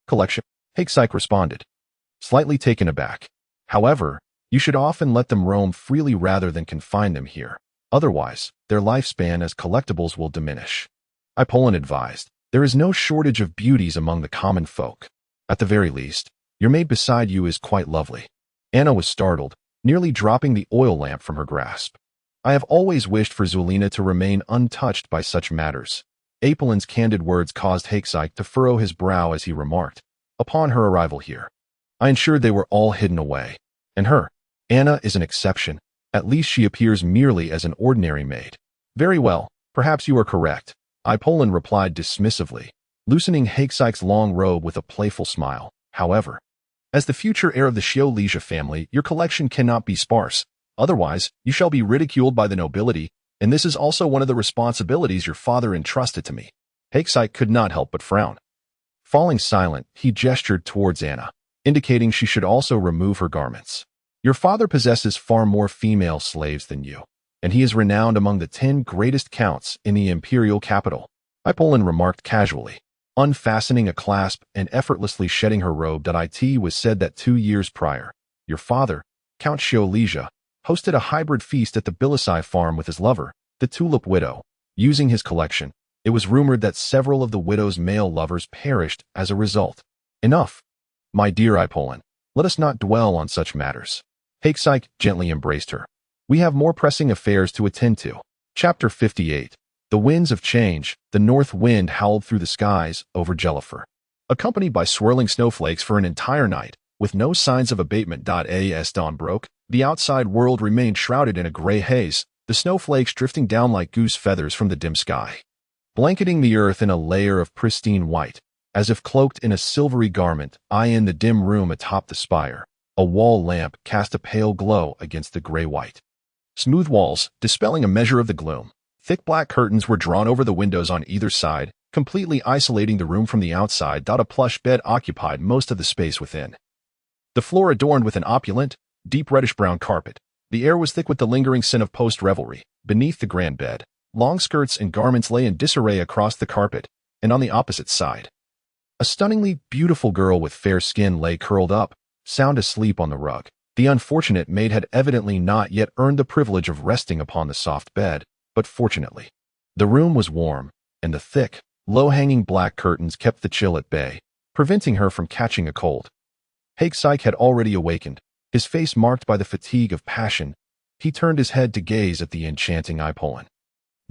Collection? Hakesike responded, slightly taken aback. However, you should often let them roam freely rather than confine them here. Otherwise, their lifespan as collectibles will diminish. Aitin advised, there is no shortage of beauties among the common folk. At the very least, your maid beside you is quite lovely. Anna was startled, nearly dropping the oil lamp from her grasp. I have always wished for Zulina to remain untouched by such matters. Aitin's candid words caused Hakesike to furrow his brow as he remarked, upon her arrival here. I ensured they were all hidden away. And her, Anna, is an exception. At least she appears merely as an ordinary maid. Very well, perhaps you are correct, Aitin replied dismissively, loosening Hakesike's long robe with a playful smile. However, as the future heir of the Kilia family, your collection cannot be sparse. Otherwise, you shall be ridiculed by the nobility, and this is also one of the responsibilities your father entrusted to me. Hakesike could not help but frown. Falling silent, he gestured towards Anna, indicating she should also remove her garments. Your father possesses far more female slaves than you, and he is renowned among the 10 greatest counts in the imperial capital, Aitin remarked casually, unfastening a clasp and effortlessly shedding her robe. It was said that 2 years prior, your father, Count Kilia, hosted a hybrid feast at the Biniya farm with his lover, the Tulip Widow. Using his collection, it was rumored that several of the widow's male lovers perished as a result. Enough, my dear Aitin. Let us not dwell on such matters. Hakesike gently embraced her. We have more pressing affairs to attend to. Chapter 58. The winds of change. The north wind howled through the skies over Jellifer, accompanied by swirling snowflakes for an entire night, with no signs of abatement. As dawn broke, the outside world remained shrouded in a gray haze, the snowflakes drifting down like goose feathers from the dim sky, blanketing the earth in a layer of pristine white, as if cloaked in a silvery garment. In the dim room atop the spire, a wall lamp cast a pale glow against the gray-white smooth walls, dispelling a measure of the gloom. Thick black curtains were drawn over the windows on either side, completely isolating the room from the outside. A plush bed occupied most of the space within, the floor adorned with an opulent, deep reddish-brown carpet. The air was thick with the lingering scent of post-revelry. Beneath the grand bed, long skirts and garments lay in disarray across the carpet, and on the opposite side, a stunningly beautiful girl with fair skin lay curled up, sound asleep on the rug. The unfortunate maid had evidently not yet earned the privilege of resting upon the soft bed, but fortunately, the room was warm, and the thick, low-hanging black curtains kept the chill at bay, preventing her from catching a cold. Hakesike had already awakened, his face marked by the fatigue of passion. He turned his head to gaze at the enchanting Aitin,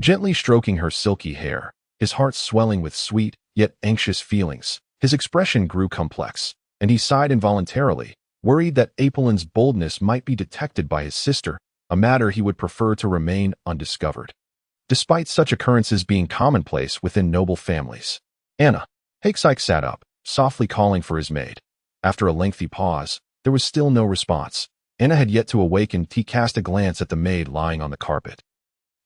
gently stroking her silky hair, his heart swelling with sweet, yet anxious feelings. His expression grew complex, and he sighed involuntarily, worried that Aitin's boldness might be detected by his sister, a matter he would prefer to remain undiscovered. Despite such occurrences being commonplace within noble families. Anna. Hakesike sat up, softly calling for his maid. After a lengthy pause, there was still no response. Anna had yet to awaken. He cast a glance at the maid lying on the carpet,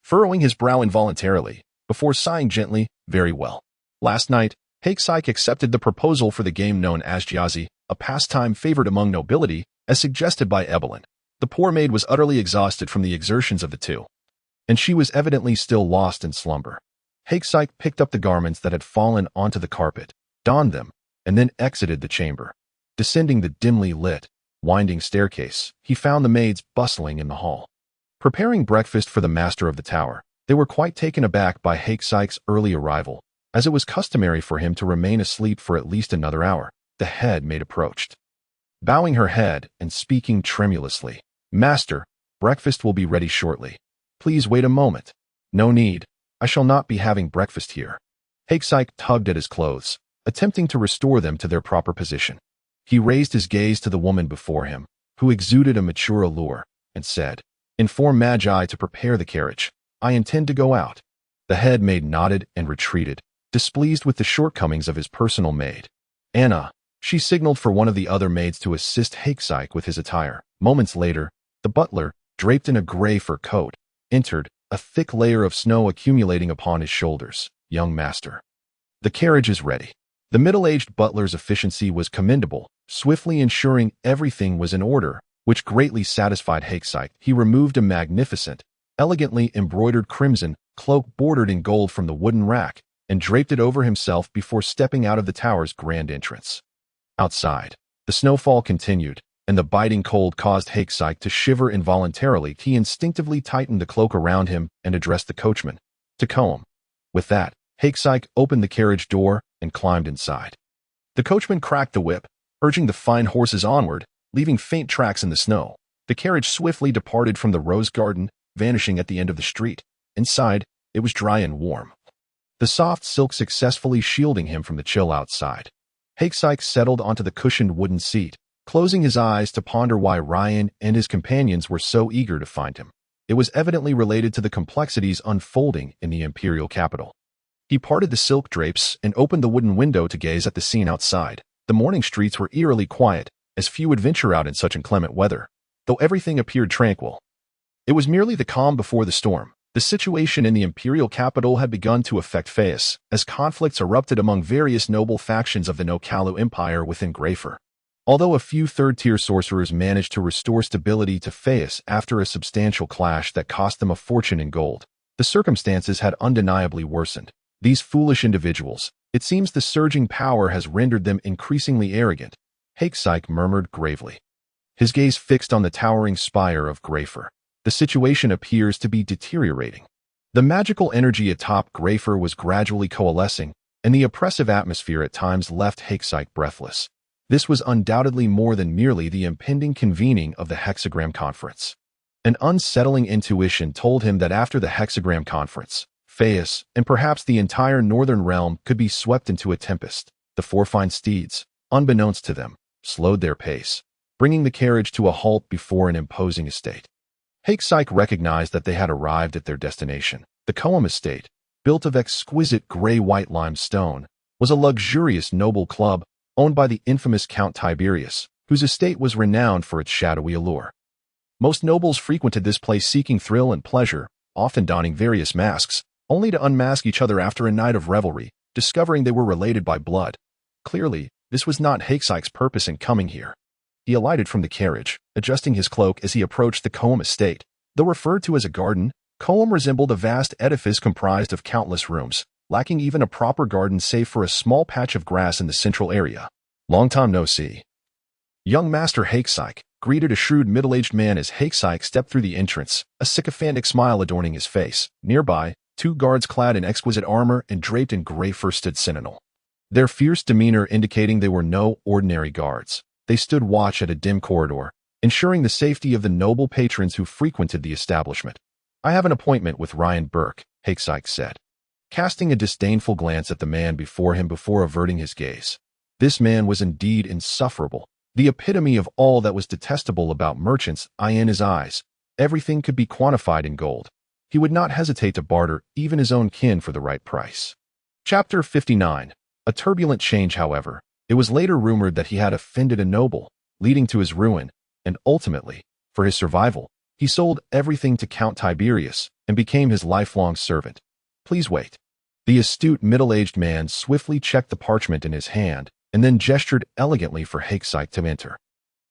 furrowing his brow involuntarily, before sighing gently. Very well. Last night, Hakesike accepted the proposal for the game known as Jiazi, a pastime favored among nobility, as suggested by Evelyn. The poor maid was utterly exhausted from the exertions of the two, and she was evidently still lost in slumber. Hakesike picked up the garments that had fallen onto the carpet, donned them, and then exited the chamber. Descending the dimly lit, winding staircase, he found the maids bustling in the hall, preparing breakfast for the master of the tower. They were quite taken aback by Hakesike's early arrival, as it was customary for him to remain asleep for at least another hour. The head maid approached, bowing her head and speaking tremulously. Master, breakfast will be ready shortly. Please wait a moment. No need. I shall not be having breakfast here. Hakesike tugged at his clothes, attempting to restore them to their proper position. He raised his gaze to the woman before him, who exuded a mature allure, and said, Inform Magi to prepare the carriage. I intend to go out. The head maid nodded and retreated, displeased with the shortcomings of his personal maid. Anna. She signaled for one of the other maids to assist Hakesike with his attire. Moments later, the butler, draped in a gray fur coat, entered, a thick layer of snow accumulating upon his shoulders. Young master. The carriage is ready. The middle-aged butler's efficiency was commendable, swiftly ensuring everything was in order, which greatly satisfied Hakesite. He removed a magnificent, elegantly embroidered crimson cloak bordered in gold from the wooden rack and draped it over himself before stepping out of the tower's grand entrance. Outside, the snowfall continued, and the biting cold caused Hakesite to shiver involuntarily. He instinctively tightened the cloak around him and addressed the coachman. To comb. With that, Hakesite opened the carriage door and climbed inside. The coachman cracked the whip, urging the fine horses onward, leaving faint tracks in the snow. The carriage swiftly departed from the rose garden, vanishing at the end of the street. Inside, it was dry and warm, the soft silk successfully shielding him from the chill outside. Hakesite settled onto the cushioned wooden seat, closing his eyes to ponder why Ryan and his companions were so eager to find him. It was evidently related to the complexities unfolding in the imperial capital. He parted the silk drapes and opened the wooden window to gaze at the scene outside. The morning streets were eerily quiet, as few would venture out in such inclement weather, though everything appeared tranquil. It was merely the calm before the storm. The situation in the imperial capital had begun to affect Phaeus, as conflicts erupted among various noble factions of the Nokalu Empire within Greyfer. Although a few third-tier sorcerers managed to restore stability to Phaeus after a substantial clash that cost them a fortune in gold, the circumstances had undeniably worsened. These foolish individuals, it seems the surging power has rendered them increasingly arrogant, Hakesite murmured gravely, his gaze fixed on the towering spire of Greyfer. The situation appears to be deteriorating. The magical energy atop Greyfer was gradually coalescing, and the oppressive atmosphere at times left Hakesite breathless. This was undoubtedly more than merely the impending convening of the Hexagram Conference. An unsettling intuition told him that after the Hexagram Conference, Phaeus, and perhaps the entire northern realm, could be swept into a tempest. The four fine steeds, unbeknownst to them, slowed their pace, bringing the carriage to a halt before an imposing estate. Hakesite recognized that they had arrived at their destination. The Coam estate, built of exquisite gray-white limestone, was a luxurious noble club owned by the infamous Count Tiberius, whose estate was renowned for its shadowy allure. Most nobles frequented this place seeking thrill and pleasure, often donning various masks, only to unmask each other after a night of revelry, discovering they were related by blood. Clearly, this was not Hakesite's purpose in coming here. He alighted from the carriage, adjusting his cloak as he approached the Coam estate. Though referred to as a garden, Coam resembled a vast edifice comprised of countless rooms, lacking even a proper garden save for a small patch of grass in the central area. Long time no see. Young Master Hakesite greeted a shrewd middle-aged man as Hakesite stepped through the entrance, a sycophantic smile adorning his face. Nearby, two guards clad in exquisite armor and draped in gray fur stood sentinel, their fierce demeanor indicating they were no ordinary guards. They stood watch at a dim corridor, ensuring the safety of the noble patrons who frequented the establishment. I have an appointment with Ryan Burke, Hakesite said, casting a disdainful glance at the man before him before averting his gaze. This man was indeed insufferable, the epitome of all that was detestable about merchants. In his eyes, everything could be quantified in gold. He would not hesitate to barter even his own kin for the right price. Chapter 59. A turbulent change, however. It was later rumored that he had offended a noble, leading to his ruin, and ultimately, for his survival, he sold everything to Count Tiberius and became his lifelong servant. Please wait. The astute middle-aged man swiftly checked the parchment in his hand and then gestured elegantly for Hakesite to enter.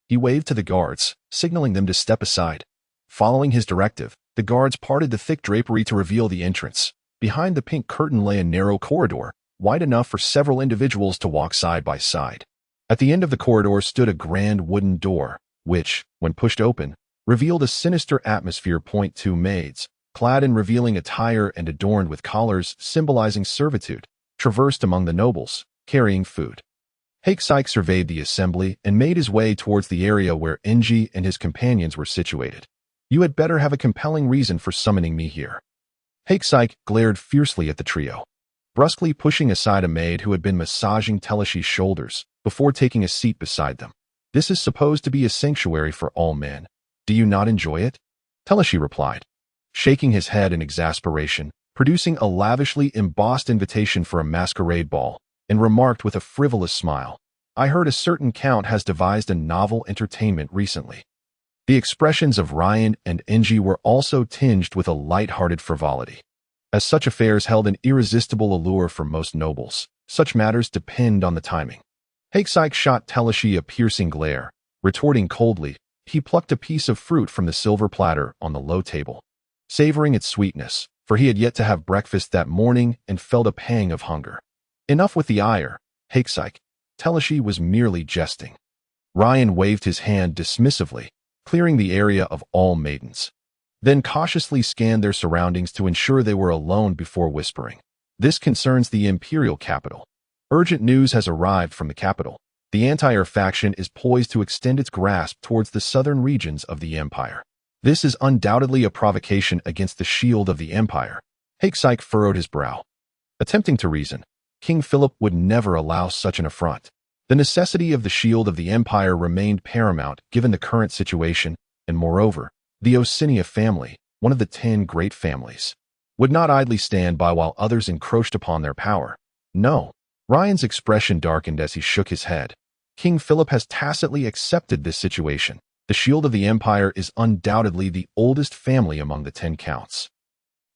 He waved to the guards, signaling them to step aside. Following his directive, the guards parted the thick drapery to reveal the entrance. Behind the pink curtain lay a narrow corridor, wide enough for several individuals to walk side by side. At the end of the corridor stood a grand wooden door, which, when pushed open, revealed a sinister atmosphere. Two maids, clad in revealing attire and adorned with collars symbolizing servitude, traversed among the nobles, carrying food. Hakesite surveyed the assembly and made his way towards the area where Enji and his companions were situated. You had better have a compelling reason for summoning me here. Hakesite glared fiercely at the trio, brusquely pushing aside a maid who had been massaging Teleshi's shoulders before taking a seat beside them. This is supposed to be a sanctuary for all men. Do you not enjoy it? Teleshi replied, shaking his head in exasperation, producing a lavishly embossed invitation for a masquerade ball, and remarked with a frivolous smile, I heard a certain count has devised a novel entertainment recently. The expressions of Ryan and Enji were also tinged with a light-hearted frivolity. As such affairs held an irresistible allure for most nobles, such matters depend on the timing. Hakesike shot Teleshi a piercing glare. Retorting coldly, he plucked a piece of fruit from the silver platter on the low table, savoring its sweetness, for he had yet to have breakfast that morning and felt a pang of hunger. Enough with the ire, Hakesike. Teleshi was merely jesting. Ryan waved his hand dismissively, clearing the area of all maidens, then cautiously scanned their surroundings to ensure they were alone before whispering. This concerns the imperial capital. Urgent news has arrived from the capital. The anti-Heir faction is poised to extend its grasp towards the southern regions of the empire. This is undoubtedly a provocation against the shield of the empire. Hakesike furrowed his brow. Attempting to reason, King Philip would never allow such an affront. The necessity of the shield of the empire remained paramount given the current situation, and moreover, the Osinia family, one of the 10 great families, would not idly stand by while others encroached upon their power. No. Ryan's expression darkened as he shook his head. King Philip has tacitly accepted this situation. The shield of the empire is undoubtedly the oldest family among the 10 counts.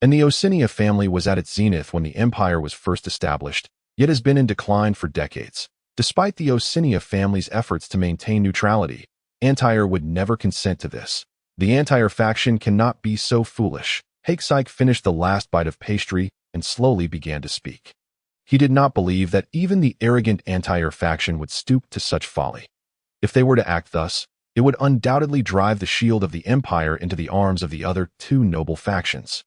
And the Osinia family was at its zenith when the empire was first established, yet has been in decline for decades. Despite the Osinia family's efforts to maintain neutrality, anti-Heir would never consent to this. The anti-Heir faction cannot be so foolish. Hakesike finished the last bite of pastry and slowly began to speak. He did not believe that even the arrogant anti-Heir faction would stoop to such folly. If they were to act thus, it would undoubtedly drive the shield of the empire into the arms of the other 2 noble factions,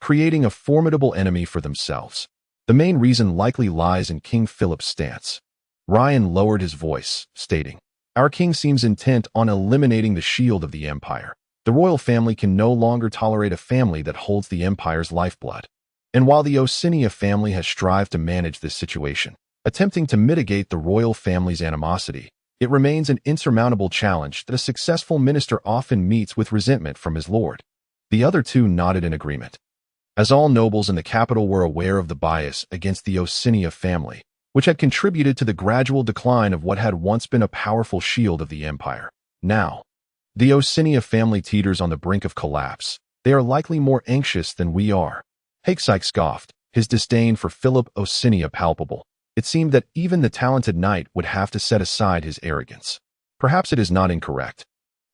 creating a formidable enemy for themselves. The main reason likely lies in King Philip's stance. Ryan lowered his voice, stating, "Our king seems intent on eliminating the shield of the empire. The royal family can no longer tolerate a family that holds the empire's lifeblood. And while the Osinia family has strived to manage this situation, attempting to mitigate the royal family's animosity, it remains an insurmountable challenge that a successful minister often meets with resentment from his lord." The other 2 nodded in agreement. As all nobles in the capital were aware of the bias against the Osinia family, which had contributed to the gradual decline of what had once been a powerful shield of the empire. Now, the Osinia family teeters on the brink of collapse. They are likely more anxious than we are. Hakesike scoffed, his disdain for Philip Osinia palpable. It seemed that even the talented knight would have to set aside his arrogance. Perhaps it is not incorrect.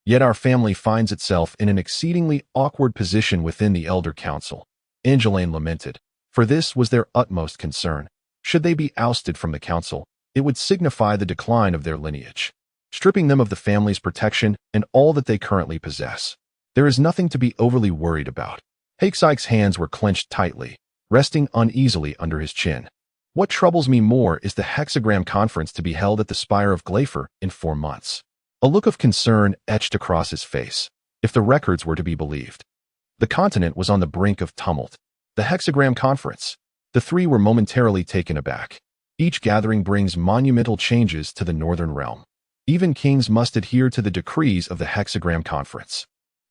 Yet our family finds itself in an exceedingly awkward position within the Elder Council. Angeline lamented, for this was their utmost concern. Should they be ousted from the council, it would signify the decline of their lineage, stripping them of the family's protection and all that they currently possess. There is nothing to be overly worried about. Hakesike's hands were clenched tightly, resting uneasily under his chin. What troubles me more is the hexagram conference to be held at the Spire of Glafer in 4 months. A look of concern etched across his face. If the records were to be believed, the continent was on the brink of tumult. The hexagram conference. The 3 were momentarily taken aback. Each gathering brings monumental changes to the northern realm. Even kings must adhere to the decrees of the hexagram conference.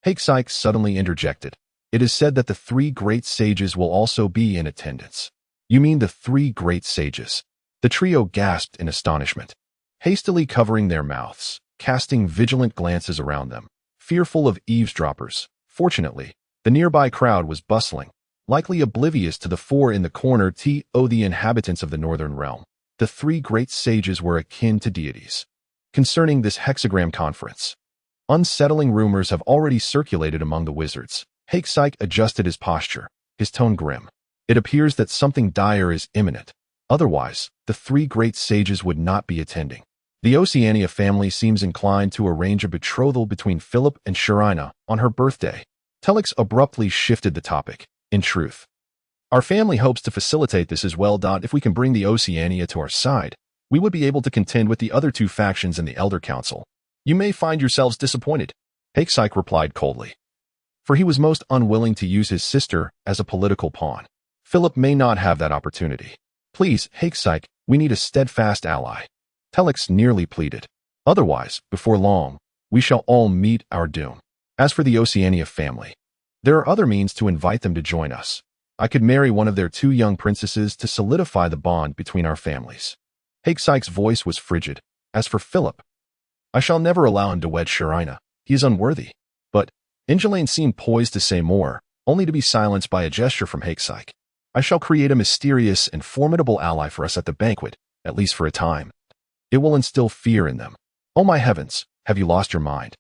Hakesike suddenly interjected. It is said that the 3 great sages will also be in attendance. You mean the 3 great sages? The trio gasped in astonishment, hastily covering their mouths, casting vigilant glances around them, fearful of eavesdroppers. Fortunately, the nearby crowd was bustling, likely oblivious to the 4 in the corner. The inhabitants of the northern realm. The 3 great sages were akin to deities. Concerning this hexagram conference, unsettling rumors have already circulated among the wizards. Hakesike adjusted his posture, his tone grim. It appears that something dire is imminent. Otherwise, the 3 great sages would not be attending. The Oceania family seems inclined to arrange a betrothal between Philip and Sharina on her birthday. Telex abruptly shifted the topic. In truth, our family hopes to facilitate this as well. If we can bring the Oceania to our side, we would be able to contend with the other 2 factions in the Elder Council. You may find yourselves disappointed, Hakesike replied coldly, for he was most unwilling to use his sister as a political pawn. Philip may not have that opportunity. Please, Hakesike, we need a steadfast ally. Telex nearly pleaded. Otherwise, before long, we shall all meet our doom. As for the Oceania family, there are other means to invite them to join us. I could marry one of their 2 young princesses to solidify the bond between our families. Hakesike's voice was frigid. As for Philip, I shall never allow him to wed Sharina. He is unworthy. But Ingelane seemed poised to say more, only to be silenced by a gesture from Hakesike. I shall create a mysterious and formidable ally for us at the banquet, at least for a time. It will instill fear in them. Oh my heavens, have you lost your mind?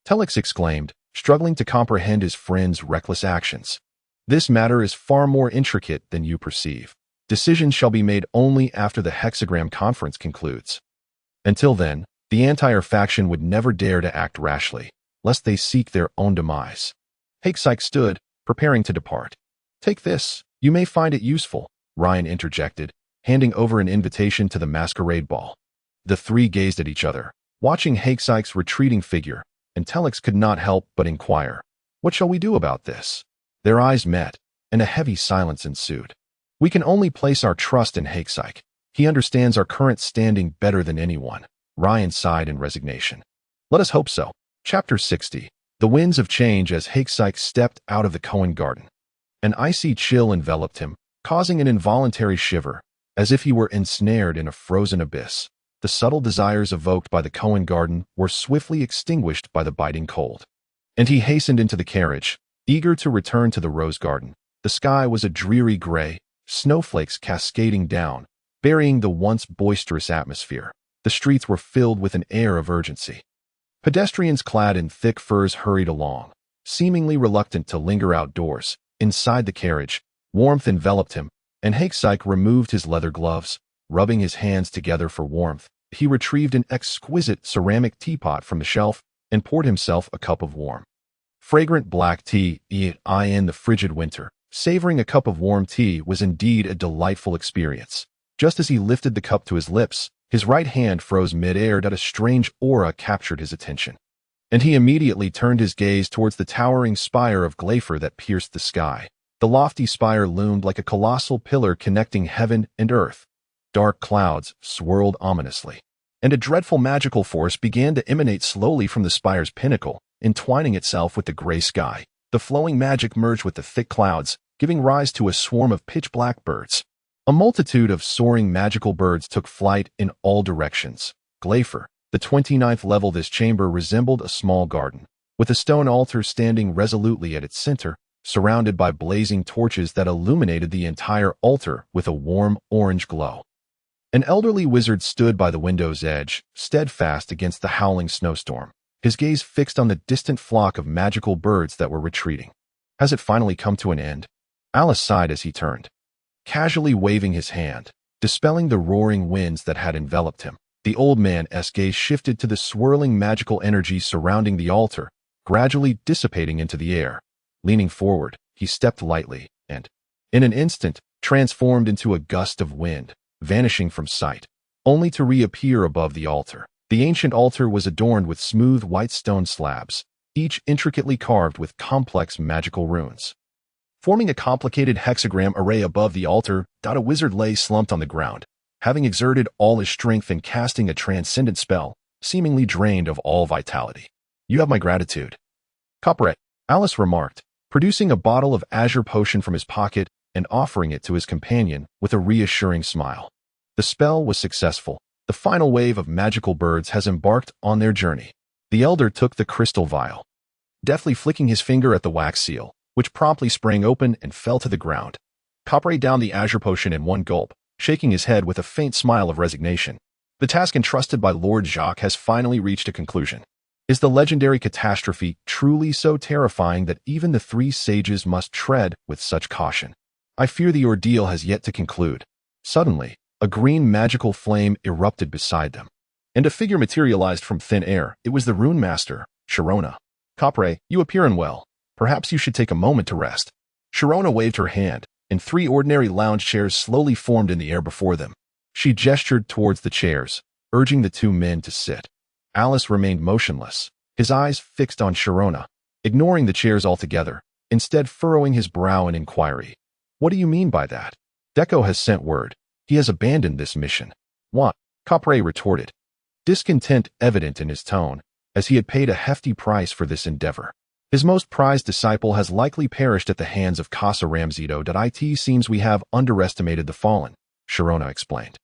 Telix exclaimed, struggling to comprehend his friend's reckless actions. This matter is far more intricate than you perceive. Decisions shall be made only after the hexagram conference concludes. Until then, the entire faction would never dare to act rashly, lest they seek their own demise. Hakesike stood, preparing to depart. Take this, you may find it useful, Ryan interjected, handing over an invitation to the masquerade ball. The three gazed at each other, watching Hakesike's retreating figure, and Telix could not help but inquire, what shall we do about this? Their eyes met, and a heavy silence ensued. We can only place our trust in Hakesike. He understands our current standing better than anyone. Ryan sighed in resignation. Let us hope so. Chapter 60. The winds of change as Hakesike stepped out of the Cohen garden. An icy chill enveloped him, causing an involuntary shiver, as if he were ensnared in a frozen abyss. The subtle desires evoked by the Cohen garden were swiftly extinguished by the biting cold. And he hastened into the carriage, eager to return to the rose garden. The sky was a dreary gray, snowflakes cascading down, burying the once boisterous atmosphere. The streets were filled with an air of urgency. Pedestrians clad in thick furs hurried along, seemingly reluctant to linger outdoors. Inside the carriage, warmth enveloped him, and Hakesike removed his leather gloves. Rubbing his hands together for warmth, he retrieved an exquisite ceramic teapot from the shelf and poured himself a cup of warm, fragrant black tea. In the frigid winter, savoring a cup of warm tea was indeed a delightful experience. Just as he lifted the cup to his lips, his right hand froze mid-air. A strange aura captured his attention, and he immediately turned his gaze towards the towering spire of Glafer that pierced the sky. The lofty spire loomed like a colossal pillar connecting heaven and earth. Dark clouds swirled ominously, and a dreadful magical force began to emanate slowly from the spire's pinnacle, entwining itself with the gray sky. The flowing magic merged with the thick clouds, giving rise to a swarm of pitch-black birds. A multitude of soaring magical birds took flight in all directions. Glafer, the 29th level. This chamber resembled a small garden, with a stone altar standing resolutely at its center, surrounded by blazing torches that illuminated the entire altar with a warm orange glow. An elderly wizard stood by the window's edge, steadfast against the howling snowstorm, his gaze fixed on the distant flock of magical birds that were retreating. Has it finally come to an end? Alice sighed as he turned, casually waving his hand, dispelling the roaring winds that had enveloped him. The old man's gaze shifted to the swirling magical energy surrounding the altar, gradually dissipating into the air. Leaning forward, he stepped lightly, and, in an instant, transformed into a gust of wind, vanishing from sight, only to reappear above the altar. The ancient altar was adorned with smooth white stone slabs, each intricately carved with complex magical runes. Forming a complicated hexagram array above the altar, a wizard lay slumped on the ground, having exerted all his strength in casting a transcendent spell, seemingly drained of all vitality. You have my gratitude. Copret, Alice remarked, producing a bottle of azure potion from his pocket and offering it to his companion with a reassuring smile. The spell was successful. The final wave of magical birds has embarked on their journey. The elder took the crystal vial, deftly flicking his finger at the wax seal, which promptly sprang open and fell to the ground. Copre downed the azure potion in one gulp, shaking his head with a faint smile of resignation. The task entrusted by Lord Jacques has finally reached a conclusion. Is the legendary catastrophe truly so terrifying that even the three sages must tread with such caution? I fear the ordeal has yet to conclude. Suddenly, a green magical flame erupted beside them, and a figure materialized from thin air. It was the rune master, Sharona. Copre, you appear unwell. Perhaps you should take a moment to rest. Sharona waved her hand, and three ordinary lounge chairs slowly formed in the air before them. She gestured towards the chairs, urging the two men to sit. Alice remained motionless, his eyes fixed on Sharona, ignoring the chairs altogether, instead furrowing his brow in inquiry. What do you mean by that? Deco has sent word. He has abandoned this mission. What? Copre retorted, discontent evident in his tone, as he had paid a hefty price for this endeavor. His most prized disciple has likely perished at the hands of Casa Ramzido. It seems we have underestimated the fallen, Sharona explained,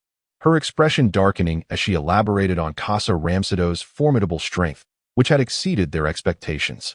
her expression darkening as she elaborated on Casa Ramzido's formidable strength. which had exceeded their expectations.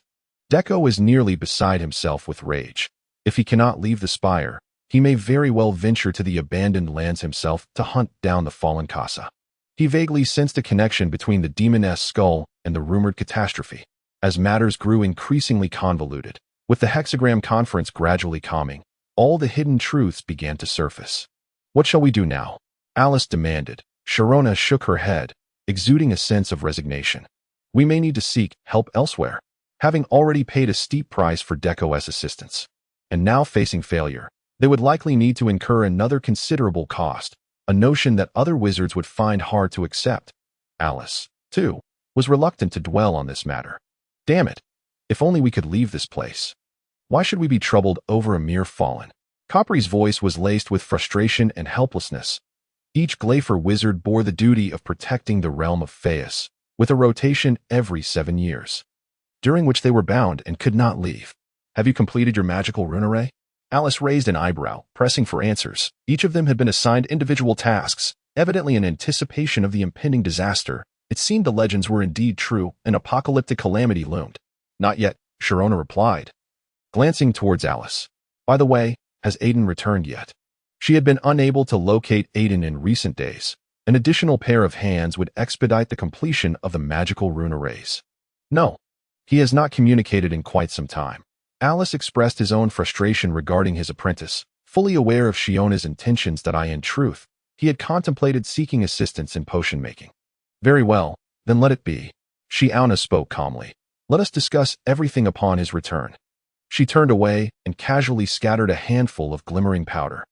Deco is nearly beside himself with rage. If he cannot leave the spire, he may very well venture to the abandoned lands himself to hunt down the fallen Casa. He vaguely sensed a connection between the demoness skull and the rumored catastrophe. As matters grew increasingly convoluted, with the hexagram conference gradually calming, all the hidden truths began to surface. "What shall we do now?" Alice demanded. Sharona shook her head, exuding a sense of resignation. "We may need to seek help elsewhere." Having already paid a steep price for Deco's assistance, and now facing failure, they would likely need to incur another considerable cost, a notion that other wizards would find hard to accept. Alice, too, was reluctant to dwell on this matter. "Damn it! If only we could leave this place. Why should we be troubled over a mere fallen?" Copri's voice was laced with frustration and helplessness. Each Glafer wizard bore the duty of protecting the realm of Feus, with a rotation every 7 years, during which they were bound and could not leave. "Have you completed your magical rune array?" Alice raised an eyebrow, pressing for answers. Each of them had been assigned individual tasks, evidently in anticipation of the impending disaster. It seemed the legends were indeed true, an apocalyptic calamity loomed. "Not yet," Sharona replied, glancing towards Alice. "By the way, has Aitin returned yet?" She had been unable to locate Aitin in recent days. An additional pair of hands would expedite the completion of the magical rune arrays. "No, he has not communicated in quite some time." Alice expressed his own frustration regarding his apprentice, fully aware of Shiona's intentions that in truth, he had contemplated seeking assistance in potion-making. "Very well, then let it be." Shiona spoke calmly. "Let us discuss everything upon his return." She turned away and casually scattered a handful of glimmering powder,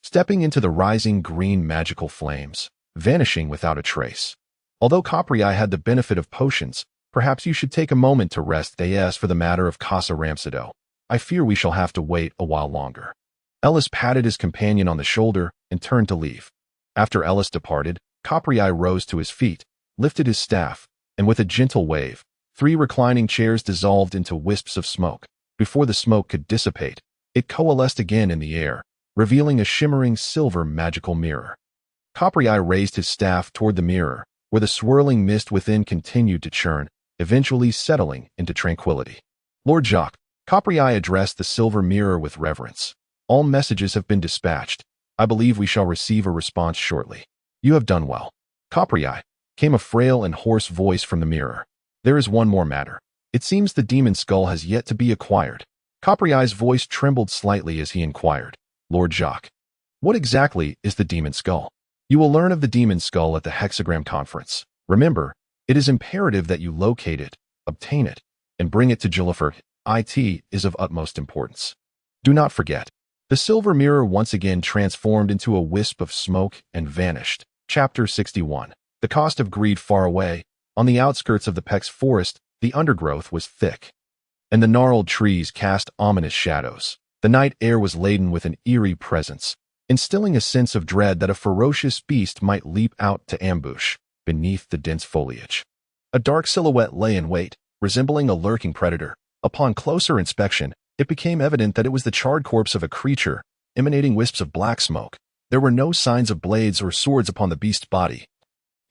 stepping into the rising green magical flames, vanishing without a trace. Although Copri had the benefit of potions, perhaps you should take a moment to rest. As for the matter of Casa Ramsado, I fear we shall have to wait a while longer. Ellis patted his companion on the shoulder and turned to leave. After Ellis departed, Copri rose to his feet, lifted his staff, and with a gentle wave, 3 reclining chairs dissolved into wisps of smoke. Before the smoke could dissipate, it coalesced again in the air, revealing a shimmering silver magical mirror. Copri raised his staff toward the mirror, where the swirling mist within continued to churn, eventually settling into tranquility. "Lord Jacques," Copri addressed the silver mirror with reverence. "All messages have been dispatched. I believe we shall receive a response shortly." "You have done well." "Copri," came a frail and hoarse voice from the mirror. "There is one more matter. It seems the demon skull has yet to be acquired." Copri's voice trembled slightly as he inquired. "Lord Jacques, what exactly is the demon skull?" "You will learn of the demon skull at the hexagram conference. Remember, it is imperative that you locate it, obtain it, and bring it to Jillifer. It is of utmost importance. Do not forget." The silver mirror once again transformed into a wisp of smoke and vanished. Chapter 61. The cost of greed. Far away, on the outskirts of the Pex forest, the undergrowth was thick, and the gnarled trees cast ominous shadows. The night air was laden with an eerie presence, instilling a sense of dread that a ferocious beast might leap out to ambush beneath the dense foliage. A dark silhouette lay in wait, resembling a lurking predator. Upon closer inspection, it became evident that it was the charred corpse of a creature, emanating wisps of black smoke. There were no signs of blades or swords upon the beast's body,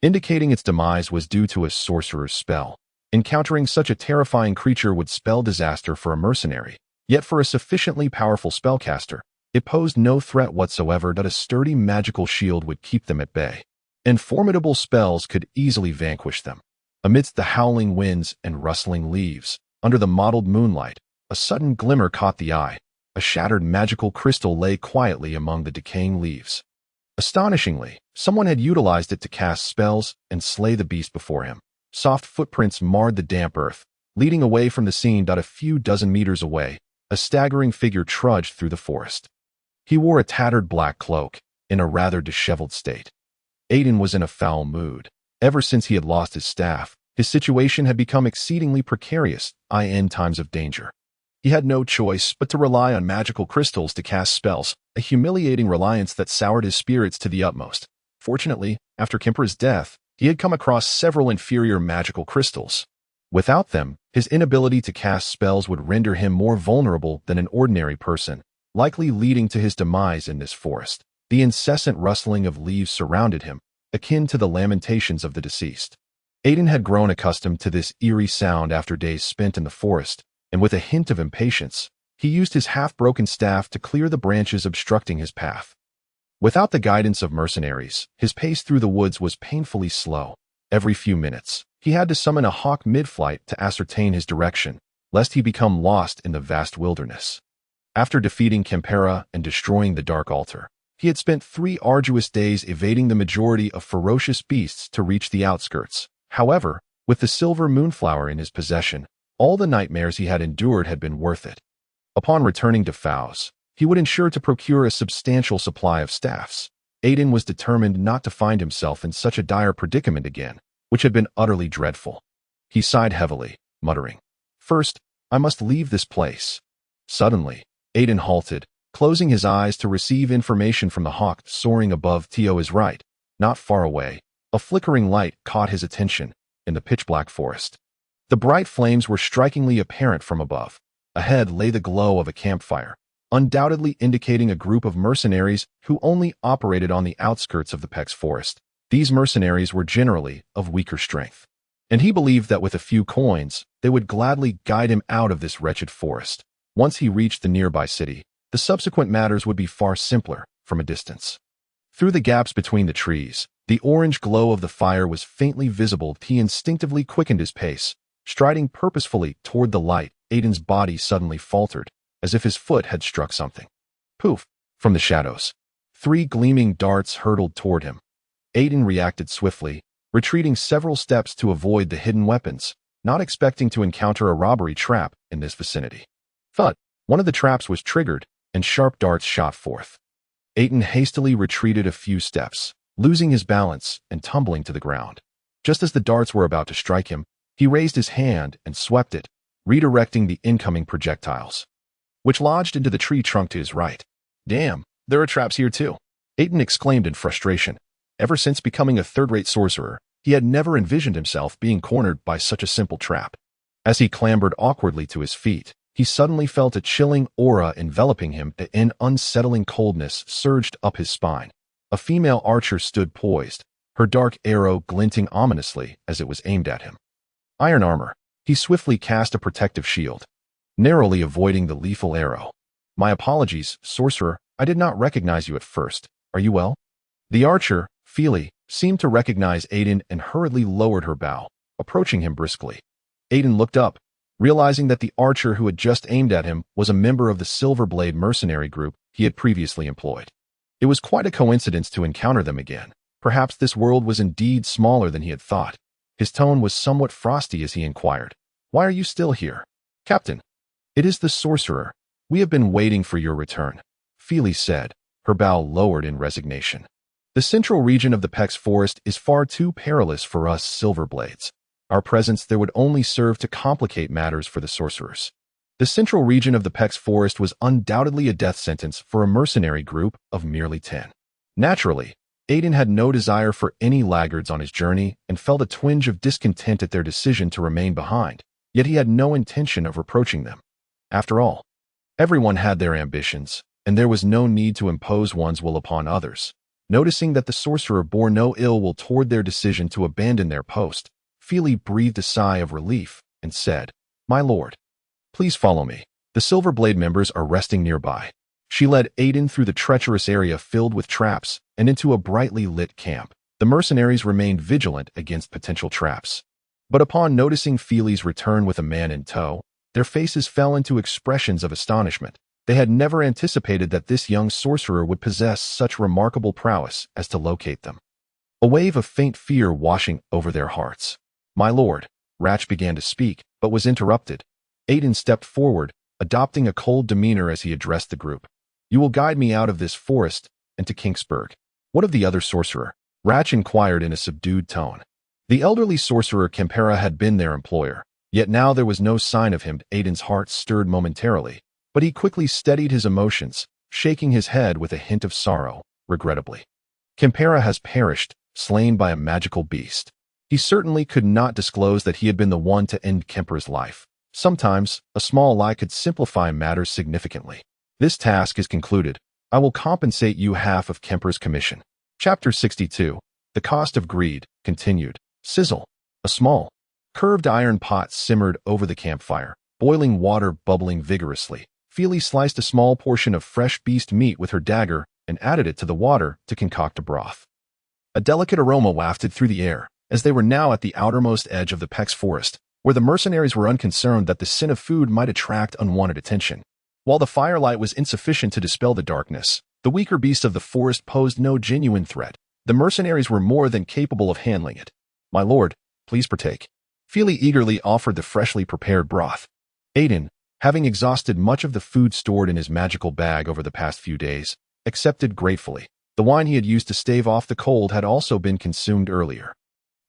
indicating its demise was due to a sorcerer's spell. Encountering such a terrifying creature would spell disaster for a mercenary, yet for a sufficiently powerful spellcaster, it posed no threat whatsoever that a sturdy magical shield would keep them at bay. And formidable spells could easily vanquish them. Amidst the howling winds and rustling leaves, under the mottled moonlight, a sudden glimmer caught the eye. A shattered magical crystal lay quietly among the decaying leaves. Astonishingly, someone had utilized it to cast spells and slay the beast before him. Soft footprints marred the damp earth, leading away from the scene. A few dozen meters away, a staggering figure trudged through the forest. He wore a tattered black cloak, in a rather disheveled state. Aitin was in a foul mood. Ever since he had lost his staff, his situation had become exceedingly precarious, in times of danger. He had no choice but to rely on magical crystals to cast spells, a humiliating reliance that soured his spirits to the utmost. Fortunately, after Kemper's death, he had come across several inferior magical crystals. Without them, his inability to cast spells would render him more vulnerable than an ordinary person, likely leading to his demise in this forest. The incessant rustling of leaves surrounded him, akin to the lamentations of the deceased. Aitin had grown accustomed to this eerie sound after days spent in the forest, and with a hint of impatience, he used his half-broken staff to clear the branches obstructing his path. Without the guidance of mercenaries, his pace through the woods was painfully slow. Every few minutes, he had to summon a hawk mid-flight to ascertain his direction, lest he become lost in the vast wilderness. After defeating Kempera and destroying the Dark Altar, he had spent 3 arduous days evading the majority of ferocious beasts to reach the outskirts. However, with the silver moonflower in his possession, all the nightmares he had endured had been worth it. Upon returning to Faust, he would ensure to procure a substantial supply of staffs. Aitin was determined not to find himself in such a dire predicament again, which had been utterly dreadful. He sighed heavily, muttering, "First, I must leave this place." Suddenly, Aitin halted, closing his eyes to receive information from the hawk soaring above his right. Not far away, a flickering light caught his attention in the pitch-black forest. The bright flames were strikingly apparent from above. Ahead lay the glow of a campfire, undoubtedly indicating a group of mercenaries who only operated on the outskirts of the Peck's forest. These mercenaries were generally of weaker strength, and he believed that with a few coins, they would gladly guide him out of this wretched forest. Once he reached the nearby city, the subsequent matters would be far simpler from a distance. Through the gaps between the trees, the orange glow of the fire was faintly visible. He instinctively quickened his pace, striding purposefully toward the light. Aitin's body suddenly faltered, as if his foot had struck something. Poof! From the shadows, 3 gleaming darts hurtled toward him. Aitin reacted swiftly, retreating several steps to avoid the hidden weapons, not expecting to encounter a robbery trap in this vicinity. Thud! One of the traps was triggered, and sharp darts shot forth. Aitin hastily retreated a few steps, losing his balance and tumbling to the ground. Just as the darts were about to strike him, he raised his hand and swept it, redirecting the incoming projectiles, which lodged into the tree trunk to his right. "Damn, there are traps here too," Aitin exclaimed in frustration. Ever since becoming a third-rate sorcerer, he had never envisioned himself being cornered by such a simple trap. As he clambered awkwardly to his feet, he suddenly felt a chilling aura enveloping him. An unsettling coldness surged up his spine. A female archer stood poised, her dark arrow glinting ominously as it was aimed at him. Iron armor. He swiftly cast a protective shield, narrowly avoiding the lethal arrow. "My apologies, sorcerer. I did not recognize you at first. Are you well?" The archer, Feely, seemed to recognize Aitin and hurriedly lowered her bow, approaching him briskly. Aitin looked up, realizing that the archer who had just aimed at him was a member of the Silverblade mercenary group he had previously employed. It was quite a coincidence to encounter them again. Perhaps this world was indeed smaller than he had thought. His tone was somewhat frosty as he inquired, "Why are you still here?" "Captain, it is the sorcerer. We have been waiting for your return," Feely said, her bow lowered in resignation. "The central region of the Peck's forest is far too perilous for us Silverblades. Our presence there would only serve to complicate matters for the sorcerers." The central region of the Peck's forest was undoubtedly a death sentence for a mercenary group of merely 10. Naturally, Aitin had no desire for any laggards on his journey and felt a twinge of discontent at their decision to remain behind, yet he had no intention of reproaching them. After all, everyone had their ambitions, and there was no need to impose one's will upon others. Noticing that the sorcerer bore no ill will toward their decision to abandon their post, Feely breathed a sigh of relief and said, "My lord, please follow me. The Silverblade members are resting nearby." She led Aitin through the treacherous area filled with traps and into a brightly lit camp. The mercenaries remained vigilant against potential traps. But upon noticing Feely's return with a man in tow, their faces fell into expressions of astonishment. They had never anticipated that this young sorcerer would possess such remarkable prowess as to locate them. A wave of faint fear washing over their hearts. "My lord," Ratch began to speak, but was interrupted. Aitin stepped forward, adopting a cold demeanor as he addressed the group. "You will guide me out of this forest and to Kingsburg." "What of the other sorcerer?" Ratch inquired in a subdued tone. The elderly sorcerer Kempera had been their employer, yet now there was no sign of him. Aitin's heart stirred momentarily, but he quickly steadied his emotions, shaking his head with a hint of sorrow, regrettably. "Kempera has perished, slain by a magical beast." He certainly could not disclose that he had been the one to end Kempera's life. Sometimes, a small lie could simplify matters significantly. "This task is concluded. I will compensate you half of Kempera's commission." Chapter 62. The Cost of Greed, continued. Sizzle. A small, curved iron pot simmered over the campfire, boiling water bubbling vigorously. Feely sliced a small portion of fresh beast meat with her dagger and added it to the water to concoct a broth. A delicate aroma wafted through the air, as they were now at the outermost edge of the Peck's forest, where the mercenaries were unconcerned that the sin of food might attract unwanted attention. While the firelight was insufficient to dispel the darkness, the weaker beasts of the forest posed no genuine threat. The mercenaries were more than capable of handling it. "My lord, please partake." Feely eagerly offered the freshly prepared broth. Aitin, having exhausted much of the food stored in his magical bag over the past few days, accepted gratefully. The wine he had used to stave off the cold had also been consumed earlier,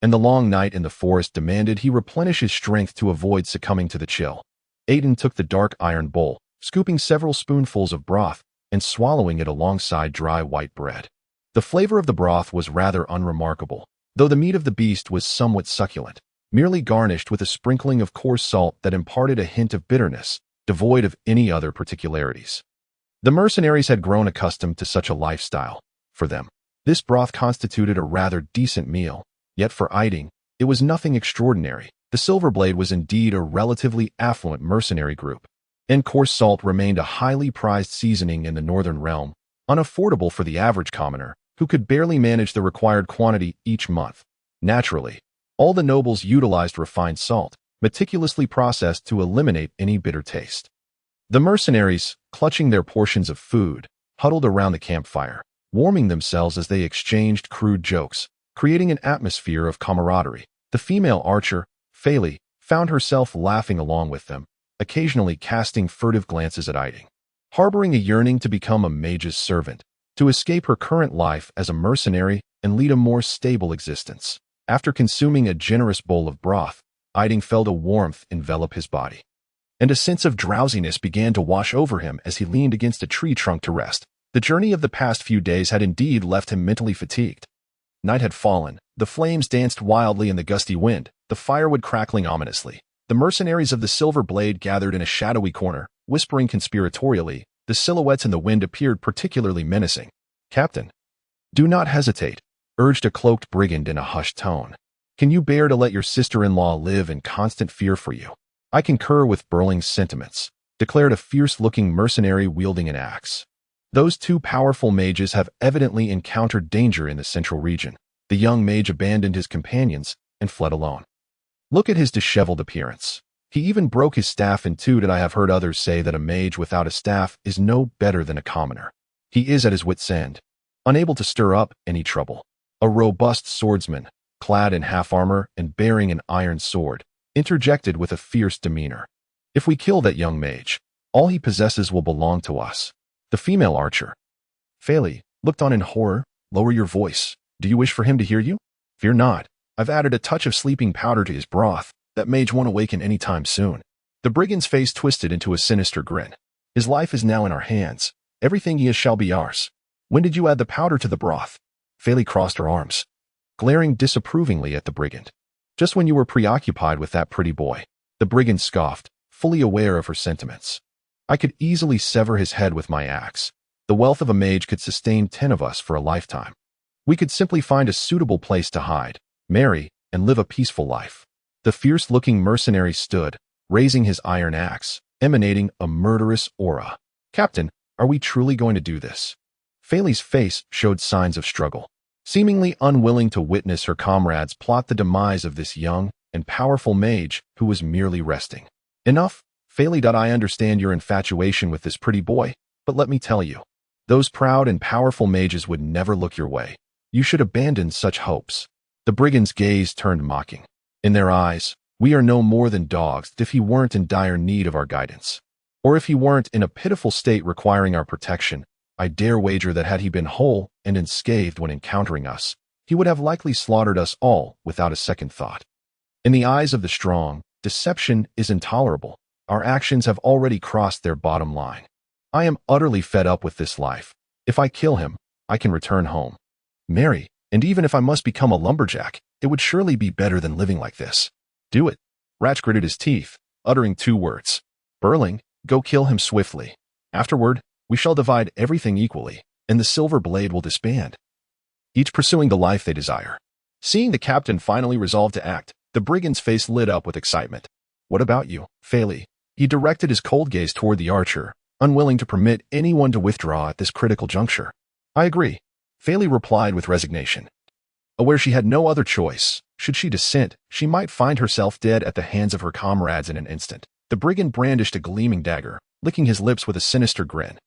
and the long night in the forest demanded he replenish his strength to avoid succumbing to the chill. Aitin took the dark iron bowl, scooping several spoonfuls of broth and swallowing it alongside dry white bread. The flavor of the broth was rather unremarkable, though the meat of the beast was somewhat succulent, merely garnished with a sprinkling of coarse salt that imparted a hint of bitterness, devoid of any other particularities. The mercenaries had grown accustomed to such a lifestyle. For them, this broth constituted a rather decent meal, yet for Aitin, it was nothing extraordinary. The Silverblade was indeed a relatively affluent mercenary group, and coarse salt remained a highly prized seasoning in the northern realm, unaffordable for the average commoner, who could barely manage the required quantity each month. Naturally, all the nobles utilized refined salt, meticulously processed to eliminate any bitter taste. The mercenaries, clutching their portions of food, huddled around the campfire, warming themselves as they exchanged crude jokes, creating an atmosphere of camaraderie. The female archer, Feely, found herself laughing along with them, occasionally casting furtive glances at Aitin. Harboring a yearning to become a mage's servant, to escape her current life as a mercenary and lead a more stable existence. After consuming a generous bowl of broth, Aitin felt a warmth envelop his body, and a sense of drowsiness began to wash over him as he leaned against a tree trunk to rest. The journey of the past few days had indeed left him mentally fatigued. Night had fallen, the flames danced wildly in the gusty wind, the firewood crackling ominously. The mercenaries of the Silver Blade gathered in a shadowy corner, whispering conspiratorially. The silhouettes in the wind appeared particularly menacing. "Captain, do not hesitate," urged a cloaked brigand in a hushed tone. "Can you bear to let your sister-in-law live in constant fear for you?" "I concur with Burling's sentiments," declared a fierce-looking mercenary wielding an axe. "Those two powerful mages have evidently encountered danger in the central region." The young mage abandoned his companions and fled alone. "Look at his disheveled appearance. He even broke his staff in two. Did I have heard others say that a mage without a staff is no better than a commoner? He is at his wit's end, unable to stir up any trouble." A robust swordsman, clad in half-armor and bearing an iron sword, interjected with a fierce demeanor. "If we kill that young mage, all he possesses will belong to us." The female archer, Feely, looked on in horror. "Lower your voice. Do you wish for him to hear you?" "Fear not. I've added a touch of sleeping powder to his broth. That mage won't awaken any time soon." The brigand's face twisted into a sinister grin. "His life is now in our hands. Everything he is shall be ours. When did you add the powder to the broth?" Feely crossed her arms, glaring disapprovingly at the brigand. "Just when you were preoccupied with that pretty boy." The brigand scoffed, fully aware of her sentiments. "I could easily sever his head with my axe. The wealth of a mage could sustain 10 of us for a lifetime. We could simply find a suitable place to hide, marry, and live a peaceful life." The fierce-looking mercenary stood, raising his iron axe, emanating a murderous aura. "Captain, are we truly going to do this?" Feely's face showed signs of struggle, seemingly unwilling to witness her comrades plot the demise of this young and powerful mage who was merely resting. "Enough, Feely. I understand your infatuation with this pretty boy, but let me tell you, those proud and powerful mages would never look your way. You should abandon such hopes." The brigand's gaze turned mocking. In their eyes, we are no more than dogs. If he weren't in dire need of our guidance, or if he weren't in a pitiful state requiring our protection, I dare wager that had he been whole and unscathed when encountering us, he would have likely slaughtered us all without a second thought. In the eyes of the strong, deception is intolerable. Our actions have already crossed their bottom line. I am utterly fed up with this life. If I kill him, I can return home, marry, and even if I must become a lumberjack, it would surely be better than living like this. "Do it." Ratch gritted his teeth, uttering 2 words. "Burling, go kill him swiftly. Afterward, we shall divide everything equally, and the Silver Blade will disband, each pursuing the life they desire." Seeing the captain finally resolved to act, The brigand's face lit up with excitement. What about you, Phaley? He directed his cold gaze toward the archer, unwilling to permit anyone to withdraw at this critical juncture. I agree, Phaley replied with resignation. Aware she had no other choice, should she dissent, she might find herself dead at the hands of her comrades in an instant. The brigand brandished a gleaming dagger, licking his lips with a sinister grin.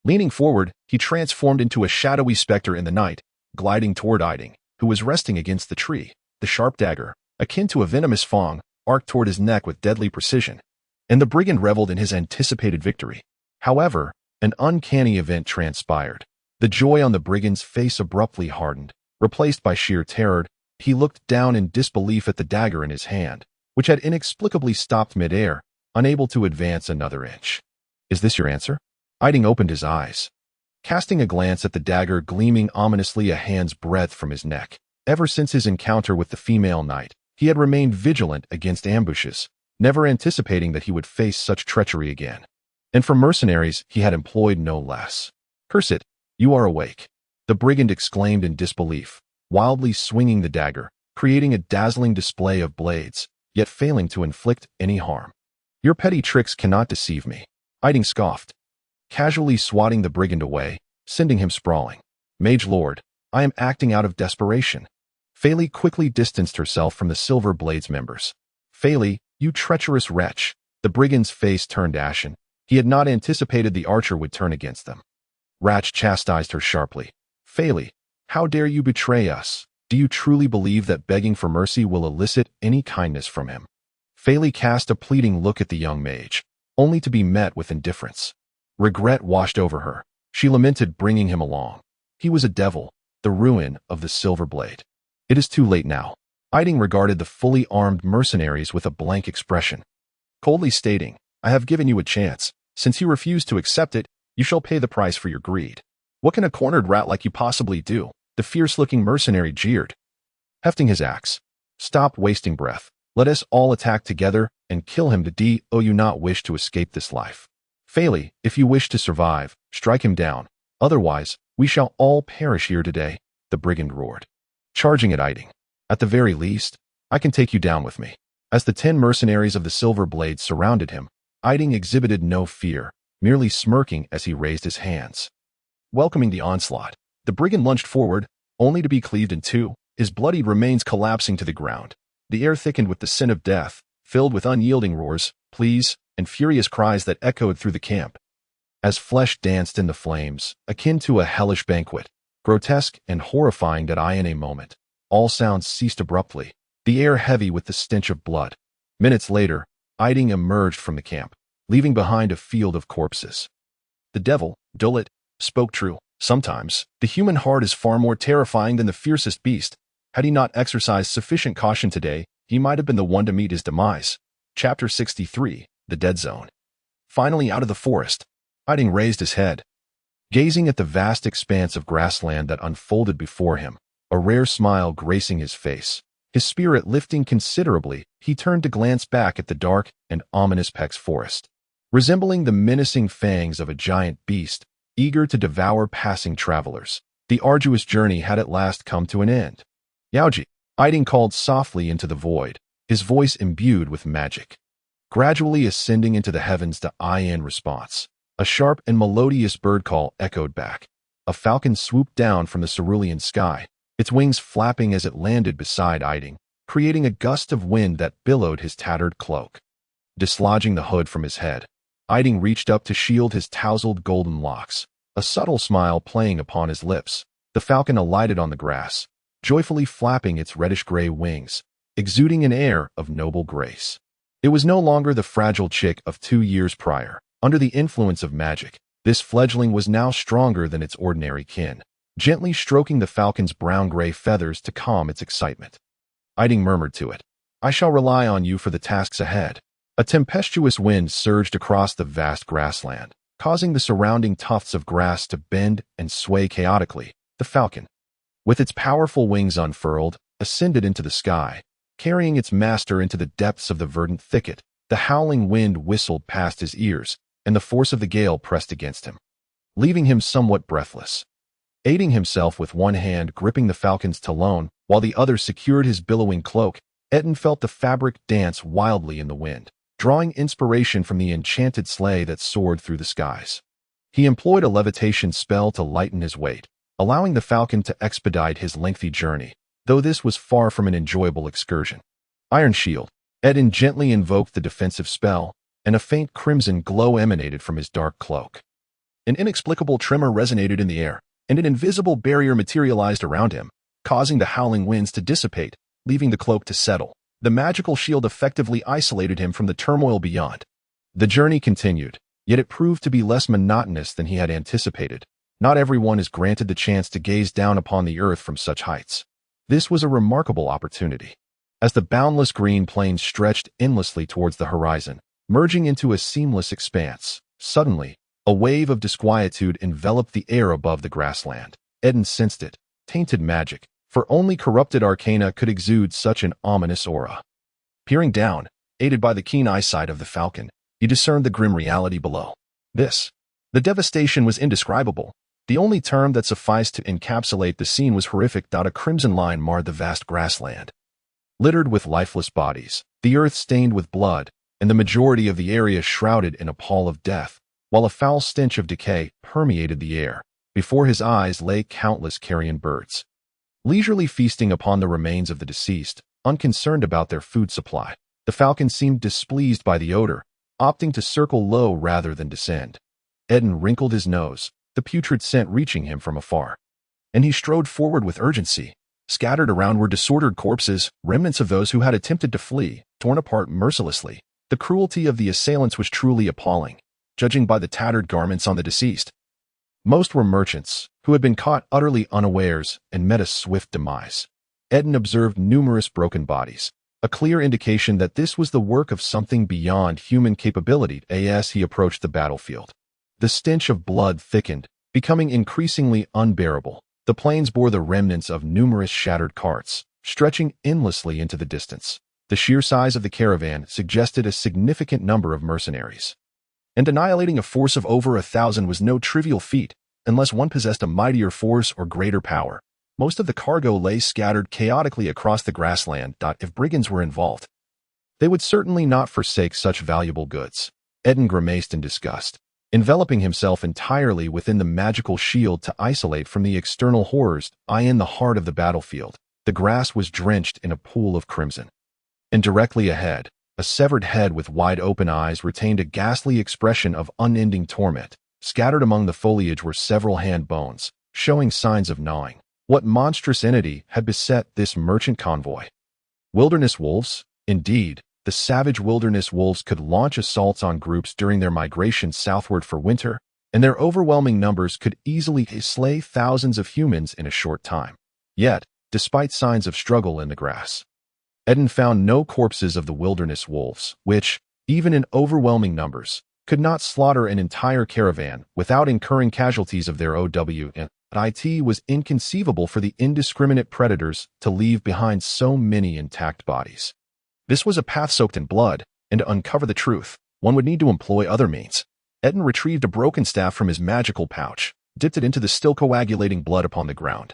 Leaning forward, he transformed into a shadowy specter in the night, gliding toward Aitin, who was resting against the tree. The sharp dagger, akin to a venomous fang, arced toward his neck with deadly precision, and the brigand reveled in his anticipated victory. However, an uncanny event transpired. The joy on the brigand's face abruptly hardened. Replaced by sheer terror, he looked down in disbelief at the dagger in his hand, which had inexplicably stopped midair, unable to advance another inch. Is this your answer? Aitin opened his eyes, casting a glance at the dagger gleaming ominously a hand's breadth from his neck. Ever since his encounter with the female knight, he had remained vigilant against ambushes, never anticipating that he would face such treachery again. And for mercenaries, he had employed no less. Curse it, you are awake, the brigand exclaimed in disbelief, wildly swinging the dagger, creating a dazzling display of blades, yet failing to inflict any harm. Your petty tricks cannot deceive me, Aitin scoffed, casually swatting the brigand away, sending him sprawling. Mage Lord, I am acting out of desperation. Phaley quickly distanced herself from the Silver Blade's members. Phaley, you treacherous wretch, the brigand's face turned ashen. He had not anticipated the archer would turn against them. Ratch chastised her sharply. Phaley, how dare you betray us? Do you truly believe that begging for mercy will elicit any kindness from him? Phaley cast a pleading look at the young mage, only to be met with indifference. Regret washed over her. She lamented bringing him along. He was a devil, the ruin of the Silver Blade. It is too late now. Aitin regarded the fully armed mercenaries with a blank expression, coldly stating, I have given you a chance. Since you refuse to accept it, you shall pay the price for your greed. What can a cornered rat like you possibly do? The fierce-looking mercenary jeered, hefting his axe. Stop wasting breath. Let us all attack together and kill him to do you not wish to escape this life. Phaley, if you wish to survive, strike him down. Otherwise, we shall all perish here today, the brigand roared, charging at Aitin. At the very least, I can take you down with me. As the 10 mercenaries of the Silver Blade surrounded him, Aitin exhibited no fear, merely smirking as he raised his hands. Welcoming the onslaught, the brigand lunged forward, only to be cleaved in two, his bloodied remains collapsing to the ground. The air thickened with the scent of death, filled with unyielding roars, pleas, and furious cries that echoed through the camp. As flesh danced in the flames, akin to a hellish banquet, grotesque and horrifying that in a moment, all sounds ceased abruptly, the air heavy with the stench of blood. Minutes later, Aitin emerged from the camp, leaving behind a field of corpses. The devil, Duel, spoke true. Sometimes, the human heart is far more terrifying than the fiercest beast. Had he not exercised sufficient caution today, he might have been the one to meet his demise. Chapter 63, The Dead Zone. Finally out of the forest, Aitin raised his head, gazing at the vast expanse of grassland that unfolded before him, a rare smile gracing his face. His spirit lifting considerably, he turned to glance back at the dark and ominous Pex forest. Resembling the menacing fangs of a giant beast, eager to devour passing travelers, the arduous journey had at last come to an end. Yaoji, Aitin called softly into the void, his voice imbued with magic. Gradually ascending into the heavens, the in response. A sharp and melodious bird call echoed back. A falcon swooped down from the cerulean sky, its wings flapping as it landed beside Aitin, creating a gust of wind that billowed his tattered cloak. Dislodging the hood from his head, Aitin reached up to shield his tousled golden locks, a subtle smile playing upon his lips. The falcon alighted on the grass, joyfully flapping its reddish-gray wings, exuding an air of noble grace. It was no longer the fragile chick of 2 years prior. Under the influence of magic, this fledgling was now stronger than its ordinary kin, gently stroking the falcon's brown-gray feathers to calm its excitement. Aitin murmured to it, I shall rely on you for the tasks ahead. A tempestuous wind surged across the vast grassland, causing the surrounding tufts of grass to bend and sway chaotically. The falcon, with its powerful wings unfurled, ascended into the sky, carrying its master into the depths of the verdant thicket. The howling wind whistled past his ears, and the force of the gale pressed against him, leaving him somewhat breathless. Aiding himself with one hand gripping the falcon's talon, while the other secured his billowing cloak, Aitin felt the fabric dance wildly in the wind, drawing inspiration from the enchanted sleigh that soared through the skies. He employed a levitation spell to lighten his weight, allowing the falcon to expedite his lengthy journey, though this was far from an enjoyable excursion. Iron Shield. Aitin gently invoked the defensive spell, and a faint crimson glow emanated from his dark cloak. An inexplicable tremor resonated in the air, and an invisible barrier materialized around him, causing the howling winds to dissipate, leaving the cloak to settle. The magical shield effectively isolated him from the turmoil beyond. The journey continued, yet it proved to be less monotonous than he had anticipated. Not everyone is granted the chance to gaze down upon the earth from such heights. This was a remarkable opportunity. As the boundless green plains stretched endlessly towards the horizon, merging into a seamless expanse, suddenly, a wave of disquietude enveloped the air above the grassland. Aitin sensed it. Tainted magic, for only corrupted arcana could exude such an ominous aura. Peering down, aided by the keen eyesight of the falcon, he discerned the grim reality below. The devastation was indescribable. The only term that sufficed to encapsulate the scene was horrific. A crimson line marred the vast grassland. Littered with lifeless bodies, the earth stained with blood, and the majority of the area shrouded in a pall of death, while a foul stench of decay permeated the air. Before his eyes lay countless carrion birds, leisurely feasting upon the remains of the deceased, unconcerned about their food supply. The falcon seemed displeased by the odor, opting to circle low rather than descend. Aitin wrinkled his nose, the putrid scent reaching him from afar. And he strode forward with urgency. Scattered around were disordered corpses, remnants of those who had attempted to flee, torn apart mercilessly. The cruelty of the assailants was truly appalling, judging by the tattered garments on the deceased. Most were merchants, who had been caught utterly unawares and met a swift demise. Aitin observed numerous broken bodies, a clear indication that this was the work of something beyond human capability. As he approached the battlefield, the stench of blood thickened, becoming increasingly unbearable. The plains bore the remnants of numerous shattered carts, stretching endlessly into the distance. The sheer size of the caravan suggested a significant number of mercenaries. And annihilating a force of over 1,000 was no trivial feat, unless one possessed a mightier force or greater power. Most of the cargo lay scattered chaotically across the grassland. If brigands were involved, they would certainly not forsake such valuable goods. Aitin grimaced in disgust, enveloping himself entirely within the magical shield to isolate from the external horrors. In the heart of the battlefield, the grass was drenched in a pool of crimson. And directly ahead, a severed head with wide-open eyes retained a ghastly expression of unending torment. Scattered among the foliage were several hand bones, showing signs of gnawing. What monstrous entity had beset this merchant convoy? Wilderness wolves? Indeed, the savage wilderness wolves could launch assaults on groups during their migration southward for winter, and their overwhelming numbers could easily slay thousands of humans in a short time. Yet, despite signs of struggle in the grass, Aitin found no corpses of the wilderness wolves, which, even in overwhelming numbers, could not slaughter an entire caravan without incurring casualties of their own. It was inconceivable for the indiscriminate predators to leave behind so many intact bodies. This was a path soaked in blood, and to uncover the truth, one would need to employ other means. Aitin retrieved a broken staff from his magical pouch, dipped it into the still coagulating blood upon the ground,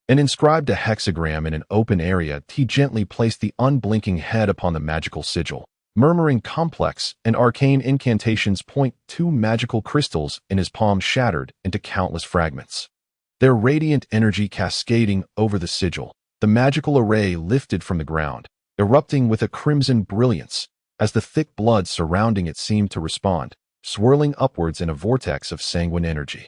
and inscribed a hexagram in an open area. He gently placed the unblinking head upon the magical sigil, murmuring complex and arcane incantations. Two magical crystals in his palm shattered into countless fragments, their radiant energy cascading over the sigil. The magical array lifted from the ground, erupting with a crimson brilliance, as the thick blood surrounding it seemed to respond, swirling upwards in a vortex of sanguine energy.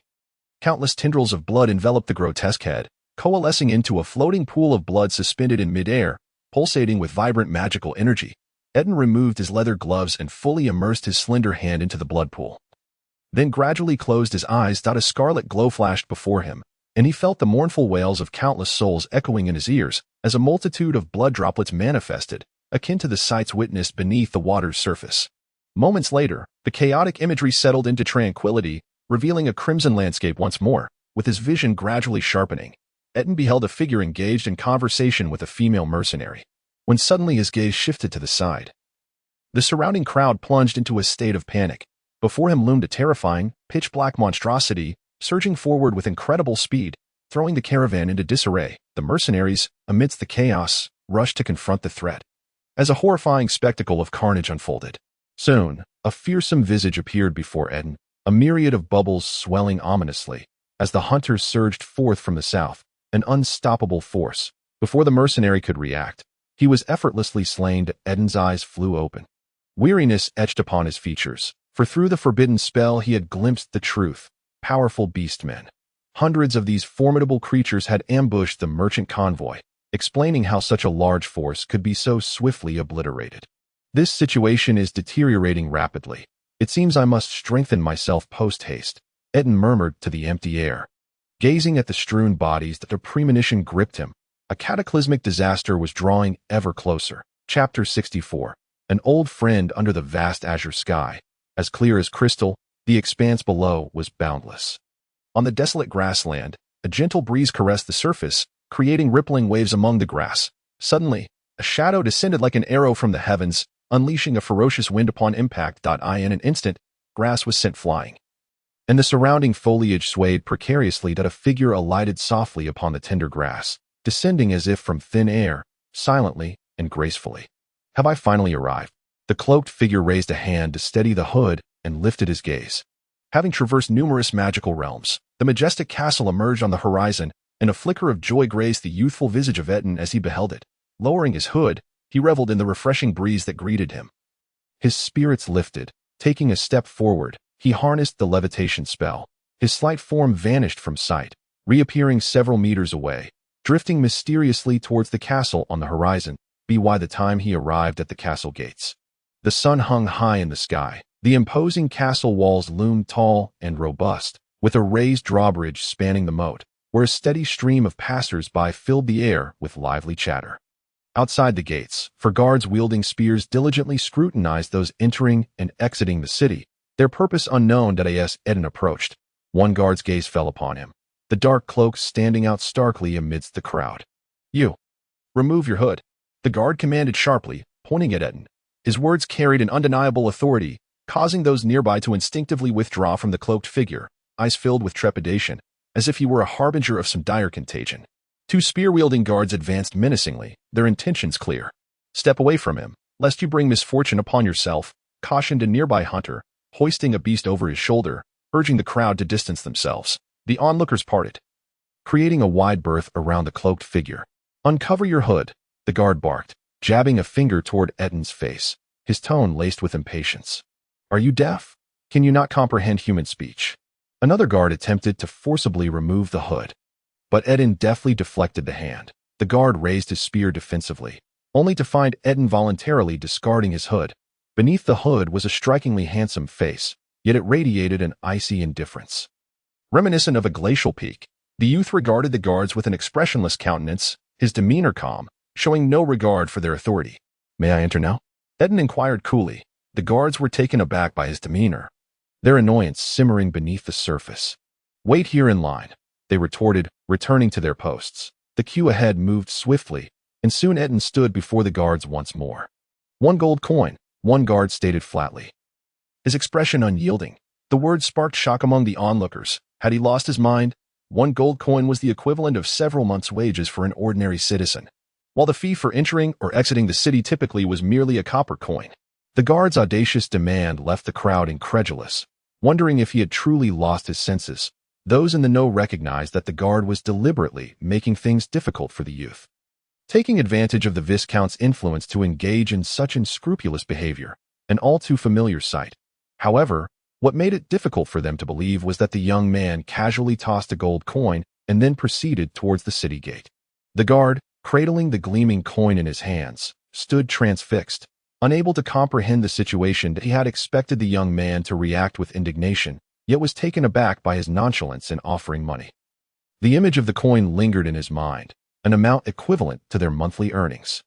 Countless tendrils of blood enveloped the grotesque head, coalescing into a floating pool of blood suspended in midair, pulsating with vibrant magical energy. Aitin removed his leather gloves and fully immersed his slender hand into the blood pool. Then gradually closed his eyes. A scarlet glow flashed before him, and he felt the mournful wails of countless souls echoing in his ears as a multitude of blood droplets manifested, akin to the sights witnessed beneath the water's surface. Moments later, the chaotic imagery settled into tranquility, revealing a crimson landscape once more. With his vision gradually sharpening, Aitin beheld a figure engaged in conversation with a female mercenary, when suddenly his gaze shifted to the side. The surrounding crowd plunged into a state of panic. Before him loomed a terrifying, pitch-black monstrosity, surging forward with incredible speed, throwing the caravan into disarray. The mercenaries, amidst the chaos, rushed to confront the threat. as a horrifying spectacle of carnage unfolded. Soon, a fearsome visage appeared before Aitin, a myriad of bubbles swelling ominously, as the hunters surged forth from the south, an unstoppable force. Before the mercenary could react, he was effortlessly slain. Aitin's eyes flew open. Weariness etched upon his features, for through the forbidden spell he had glimpsed the truth. Powerful beastmen. Hundreds of these formidable creatures had ambushed the merchant convoy, explaining how such a large force could be so swiftly obliterated. This situation is deteriorating rapidly. It seems I must strengthen myself post-haste, Aitin murmured to the empty air. Gazing at the strewn bodies, the premonition gripped him. A cataclysmic disaster was drawing ever closer. Chapter 64. An old friend under the vast azure sky. As clear as crystal, the expanse below was boundless. On the desolate grassland, a gentle breeze caressed the surface, creating rippling waves among the grass. Suddenly, a shadow descended like an arrow from the heavens, unleashing a ferocious wind upon impact. In an instant, grass was sent flying, and the surrounding foliage swayed precariously. A figure alighted softly upon the tender grass, descending as if from thin air, silently and gracefully. Have I finally arrived? The cloaked figure raised a hand to steady the hood and lifted his gaze. Having traversed numerous magical realms, the majestic castle emerged on the horizon, and a flicker of joy graced the youthful visage of Aitin as he beheld it. Lowering his hood, he reveled in the refreshing breeze that greeted him. His spirits lifted. Taking a step forward, he harnessed the levitation spell. His slight form vanished from sight, reappearing several meters away, drifting mysteriously towards the castle on the horizon. By the time he arrived at the castle gates, the sun hung high in the sky. The imposing castle walls loomed tall and robust, with a raised drawbridge spanning the moat, where a steady stream of passers-by filled the air with lively chatter. Outside the gates, guards wielding spears diligently scrutinized those entering and exiting the city, their purpose unknown. As Aitin approached, one guard's gaze fell upon him, the dark cloak standing out starkly amidst the crowd. "You! Remove your hood," the guard commanded sharply, pointing at Aitin. His words carried an undeniable authority, causing those nearby to instinctively withdraw from the cloaked figure, eyes filled with trepidation, as if he were a harbinger of some dire contagion. Two spear-wielding guards advanced menacingly, their intentions clear. "Step away from him, lest you bring misfortune upon yourself," cautioned a nearby hunter, hoisting a beast over his shoulder, urging the crowd to distance themselves. The onlookers parted, creating a wide berth around the cloaked figure. "Uncover your hood," the guard barked, jabbing a finger toward Aitin's face, his tone laced with impatience. "Are you deaf? Can you not comprehend human speech?" Another guard attempted to forcibly remove the hood, but Aitin deftly deflected the hand. The guard raised his spear defensively, only to find Aitin voluntarily discarding his hood. Beneath the hood was a strikingly handsome face, yet it radiated an icy indifference. Reminiscent of a glacial peak, the youth regarded the guards with an expressionless countenance, his demeanor calm, showing no regard for their authority. "May I enter now?" Aitin inquired coolly. The guards were taken aback by his demeanor, their annoyance simmering beneath the surface. "Wait here in line," they retorted, returning to their posts. The queue ahead moved swiftly, and soon Aitin stood before the guards once more. "1 gold coin," one guard stated flatly, his expression unyielding. The word sparked shock among the onlookers. Had he lost his mind? 1 gold coin was the equivalent of several months' wages for an ordinary citizen, while the fee for entering or exiting the city typically was merely a copper coin. The guard's audacious demand left the crowd incredulous, wondering if he had truly lost his senses. Those in the know recognized that the guard was deliberately making things difficult for the youth, taking advantage of the Viscount's influence to engage in such unscrupulous behavior, an all too familiar sight. However, what made it difficult for them to believe was that the young man casually tossed a gold coin and then proceeded towards the city gate. The guard, cradling the gleaming coin in his hands, stood transfixed, unable to comprehend the situation. He had expected the young man to react with indignation, yet was taken aback by his nonchalance in offering money. The image of the coin lingered in his mind, an amount equivalent to their monthly earnings.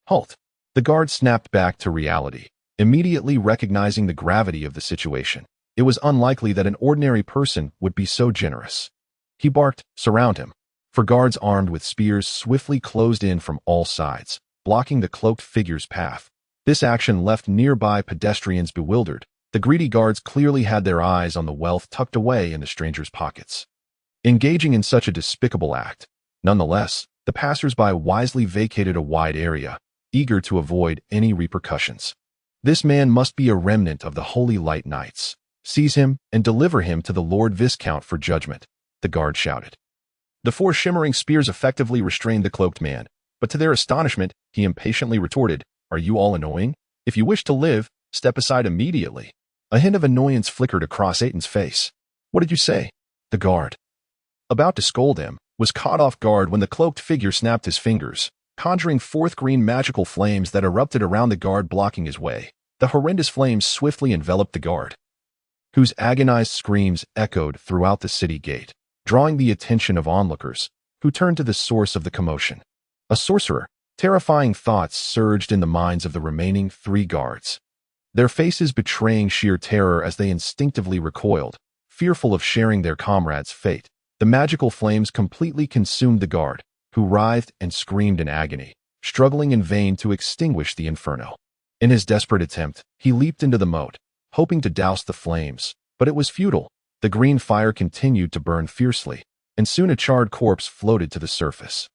"Halt!" The guard snapped back to reality, immediately recognizing the gravity of the situation. It was unlikely that an ordinary person would be so generous. He barked, "Surround him." Guards armed with spears swiftly closed in from all sides, blocking the cloaked figure's path. This action left nearby pedestrians bewildered. The greedy guards clearly had their eyes on the wealth tucked away in the stranger's pockets. Engaging in such a despicable act, nonetheless, the passers-by wisely vacated a wide area, eager to avoid any repercussions. "This man must be a remnant of the Holy Light Knights. Seize him and deliver him to the Lord Viscount for judgment," the guard shouted. The 4 shimmering spears effectively restrained the cloaked man, but to their astonishment, he impatiently retorted, "Are you all annoying? If you wish to live, step aside immediately." A hint of annoyance flickered across Aitin's face. "What did you say?" The guard, about to scold him, was caught off guard when the cloaked figure snapped his fingers, conjuring forth green magical flames that erupted around the guard, blocking his way. The horrendous flames swiftly enveloped the guard, whose agonized screams echoed throughout the city gate, drawing the attention of onlookers, who turned to the source of the commotion. A sorcerer. Terrifying thoughts surged in the minds of the remaining 3 guards, their faces betraying sheer terror as they instinctively recoiled, fearful of sharing their comrades' fate. The magical flames completely consumed the guard, who writhed and screamed in agony, struggling in vain to extinguish the inferno. In his desperate attempt, he leaped into the moat, hoping to douse the flames, but it was futile. The green fire continued to burn fiercely, and soon a charred corpse floated to the surface.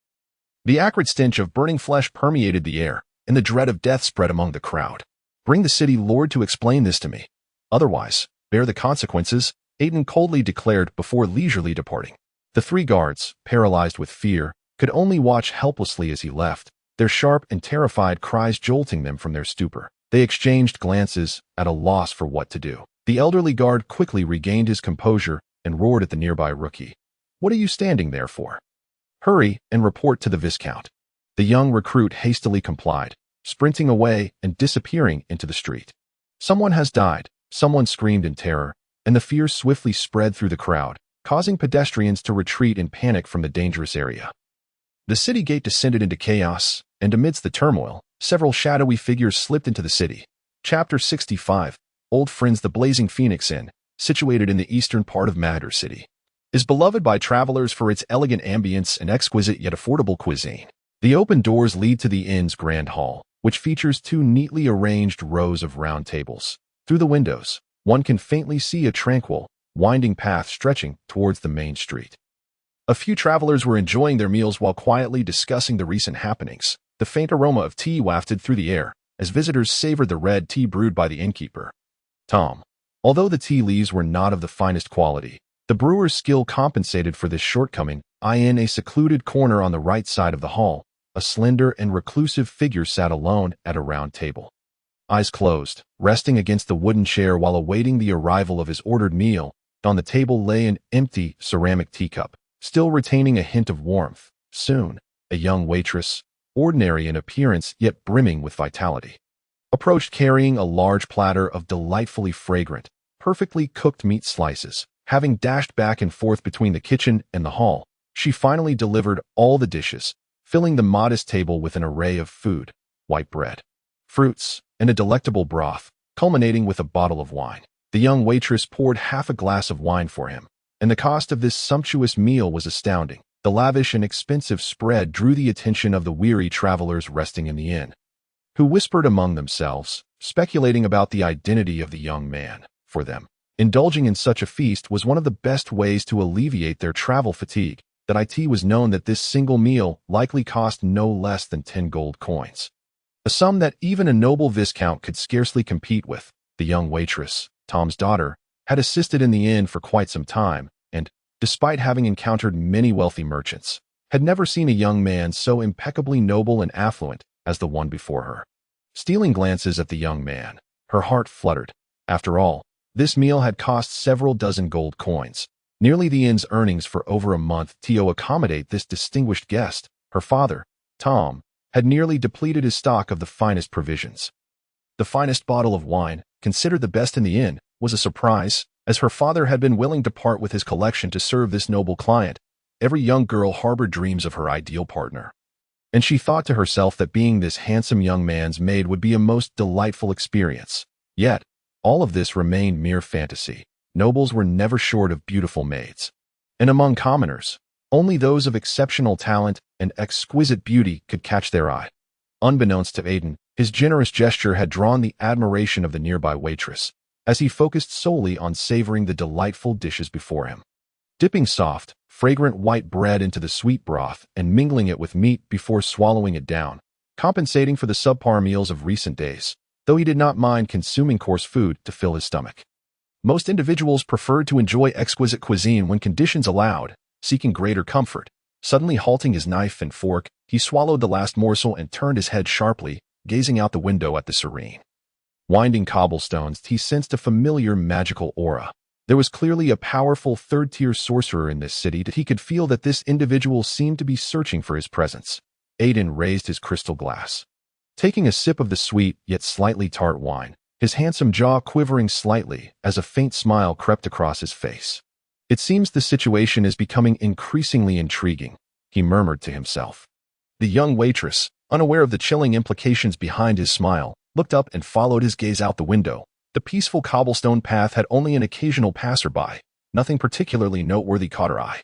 The acrid stench of burning flesh permeated the air, and the dread of death spread among the crowd. "Bring the city lord to explain this to me. Otherwise, bear the consequences," Aitin coldly declared before leisurely departing. The 3 guards, paralyzed with fear, could only watch helplessly as he left, their sharp and terrified cries jolting them from their stupor. They exchanged glances, at a loss for what to do. The elderly guard quickly regained his composure and roared at the nearby rookie. "What are you standing there for? Hurry and report to the Viscount." The young recruit hastily complied, sprinting away and disappearing into the street. "Someone has died," someone screamed in terror, and the fear swiftly spread through the crowd, causing pedestrians to retreat in panic from the dangerous area. The city gate descended into chaos, and amidst the turmoil, several shadowy figures slipped into the city. Chapter 65, Old Friends. The Blazing Phoenix Inn, situated in the eastern part of Madder City, is beloved by travelers for its elegant ambience and exquisite yet affordable cuisine. The open doors lead to the inn's grand hall, which features 2 neatly arranged rows of round tables. Through the windows, one can faintly see a tranquil, winding path stretching towards the main street. A few travelers were enjoying their meals while quietly discussing the recent happenings. The faint aroma of tea wafted through the air as visitors savored the red tea brewed by the innkeeper, Tom. Although the tea leaves were not of the finest quality, the brewer's skill compensated for this shortcoming. In a secluded corner on the right side of the hall, a slender and reclusive figure sat alone at a round table. Eyes closed, resting against the wooden chair while awaiting the arrival of his ordered meal, on the table lay an empty ceramic teacup, still retaining a hint of warmth. Soon, a young waitress, ordinary in appearance yet brimming with vitality, approached carrying a large platter of delightfully fragrant, perfectly cooked meat slices. Having dashed back and forth between the kitchen and the hall, she finally delivered all the dishes, filling the modest table with an array of food, white bread, fruits, and a delectable broth, culminating with a bottle of wine. The young waitress poured half a glass of wine for him, and the cost of this sumptuous meal was astounding. The lavish and expensive spread drew the attention of the weary travelers resting in the inn, who whispered among themselves, speculating about the identity of the young man. For them, indulging in such a feast was one of the best ways to alleviate their travel fatigue. It was known that this single meal likely cost no less than 10 gold coins, a sum that even a noble viscount could scarcely compete with. The young waitress, Tom's daughter, had assisted in the inn for quite some time, and, despite having encountered many wealthy merchants, had never seen a young man so impeccably noble and affluent as the one before her. Stealing glances at the young man, her heart fluttered. After all, this meal had cost several dozen gold coins, nearly the inn's earnings for over a month. To accommodate this distinguished guest, her father, Tom, had nearly depleted his stock of the finest provisions. The finest bottle of wine, considered the best in the inn, was a surprise, as her father had been willing to part with his collection to serve this noble client. Every young girl harbored dreams of her ideal partner, and she thought to herself that being this handsome young man's maid would be a most delightful experience. Yet, all of this remained mere fantasy. Nobles were never short of beautiful maids, and among commoners, only those of exceptional talent and exquisite beauty could catch their eye. Unbeknownst to Aitin, his generous gesture had drawn the admiration of the nearby waitress, as he focused solely on savoring the delightful dishes before him. Dipping soft, fragrant white bread into the sweet broth and mingling it with meat before swallowing it down, compensating for the subpar meals of recent days, though he did not mind consuming coarse food to fill his stomach. Most individuals preferred to enjoy exquisite cuisine when conditions allowed, seeking greater comfort. Suddenly halting his knife and fork, he swallowed the last morsel and turned his head sharply, gazing out the window at the serene, winding cobblestones. He sensed a familiar magical aura. There was clearly a powerful third-tier sorcerer in this city that he could feel that this individual seemed to be searching for his presence. Aitin raised his crystal glass, taking a sip of the sweet yet slightly tart wine, his handsome jaw quivering slightly as a faint smile crept across his face. It seems the situation is becoming increasingly intriguing, he murmured to himself. The young waitress, unaware of the chilling implications behind his smile, looked up and followed his gaze out the window. The peaceful cobblestone path had only an occasional passerby. Nothing particularly noteworthy caught her eye.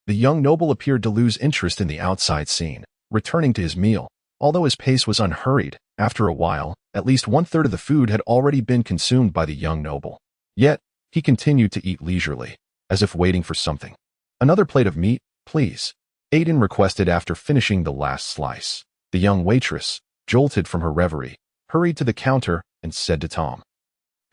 The young noble appeared to lose interest in the outside scene, returning to his meal. Although his pace was unhurried, after a while, at least one-third of the food had already been consumed by the young noble. Yet, he continued to eat leisurely, as if waiting for something. "Another plate of meat, please," Aitin requested after finishing the last slice. The young waitress, jolted from her reverie, hurried to the counter and said to Tom,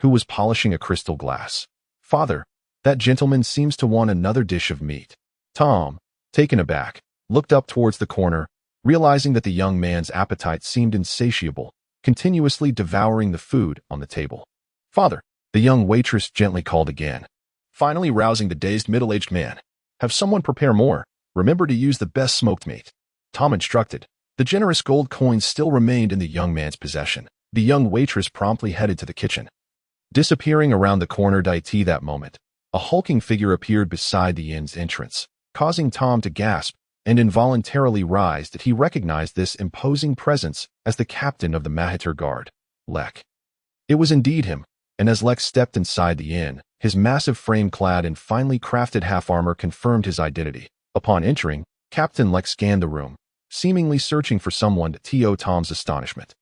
who was polishing a crystal glass, "Father, that gentleman seems to want another dish of meat." Tom, taken aback, looked up towards the corner, realizing that the young man's appetite seemed insatiable, continuously devouring the food on the table. "Father," the young waitress gently called again, finally rousing the dazed middle-aged man. "Have someone prepare more. Remember to use the best smoked meat," Tom instructed. The generous gold coins still remained in the young man's possession. The young waitress promptly headed to the kitchen. Disappearing around the corner deity that moment, a hulking figure appeared beside the inn's entrance, causing Tom to gasp and involuntarily rise that he recognized this imposing presence as the captain of the Mahitar Guard, Lek. It was indeed him, and as Lek stepped inside the inn, his massive frame clad in finely crafted half-armor confirmed his identity. Upon entering, Captain Lek scanned the room, seemingly searching for someone to Tom's astonishment.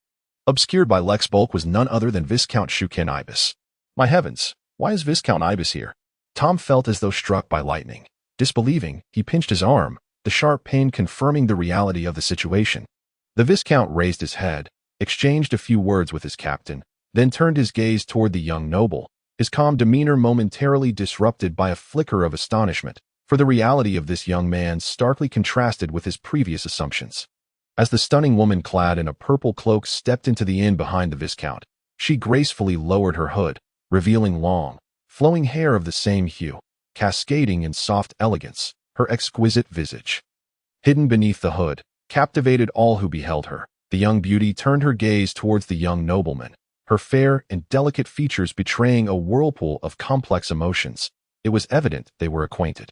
Obscured by Lek's bulk was none other than Viscount Shuken Ibis. "My heavens, why is Viscount Ibis here?" Tom felt as though struck by lightning. Disbelieving, he pinched his arm, the sharp pain confirming the reality of the situation. The Viscount raised his head, exchanged a few words with his captain, then turned his gaze toward the young noble, his calm demeanor momentarily disrupted by a flicker of astonishment, for the reality of this young man starkly contrasted with his previous assumptions. As the stunning woman clad in a purple cloak stepped into the inn behind the Viscount, she gracefully lowered her hood, revealing long, flowing hair of the same hue, cascading in soft elegance, her exquisite visage. Hidden beneath the hood, captivated all who beheld her. The young beauty turned her gaze towards the young nobleman, her fair and delicate features betraying a whirlpool of complex emotions. It was evident they were acquainted.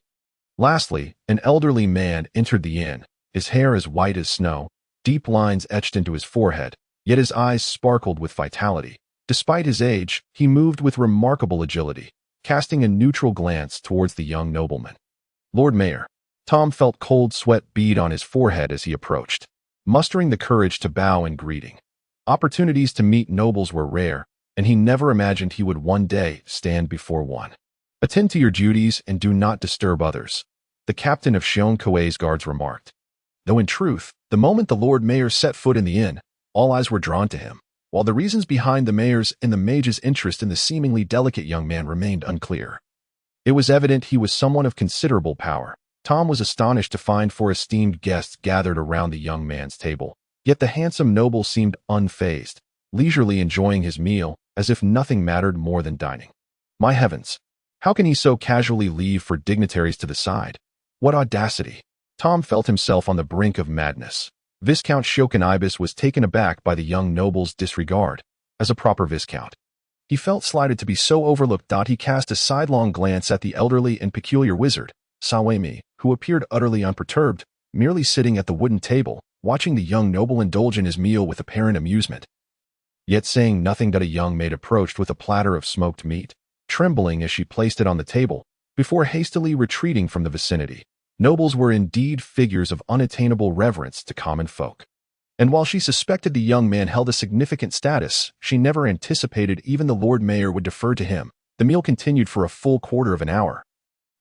Lastly, an elderly man entered the inn, his hair as white as snow, deep lines etched into his forehead, yet his eyes sparkled with vitality. Despite his age, he moved with remarkable agility, casting a neutral glance towards the young nobleman. "Lord Mayor." Tom felt cold sweat bead on his forehead as he approached, mustering the courage to bow in greeting. Opportunities to meet nobles were rare, and he never imagined he would one day stand before one. "Attend to your duties and do not disturb others," the captain of Shion Koei's guards remarked. Though in truth, the moment the Lord Mayor set foot in the inn, all eyes were drawn to him, while the reasons behind the mayor's and the mage's interest in the seemingly delicate young man remained unclear. It was evident he was someone of considerable power. Tom was astonished to find four esteemed guests gathered around the young man's table, yet the handsome noble seemed unfazed, leisurely enjoying his meal as if nothing mattered more than dining. My heavens! How can he so casually leave for dignitaries to the side? What audacity! Tom felt himself on the brink of madness. Viscount Shuken Ibis was taken aback by the young noble's disregard. As a proper viscount, he felt slighted to be so overlooked. He cast a sidelong glance at the elderly and peculiar wizard, Sawemi, who appeared utterly unperturbed, merely sitting at the wooden table, watching the young noble indulge in his meal with apparent amusement. Yet saying nothing, a young maid approached with a platter of smoked meat, trembling as she placed it on the table, before hastily retreating from the vicinity. Nobles were indeed figures of unattainable reverence to common folk. And while she suspected the young man held a significant status, she never anticipated even the Lord Mayor would defer to him. The meal continued for a full quarter of an hour,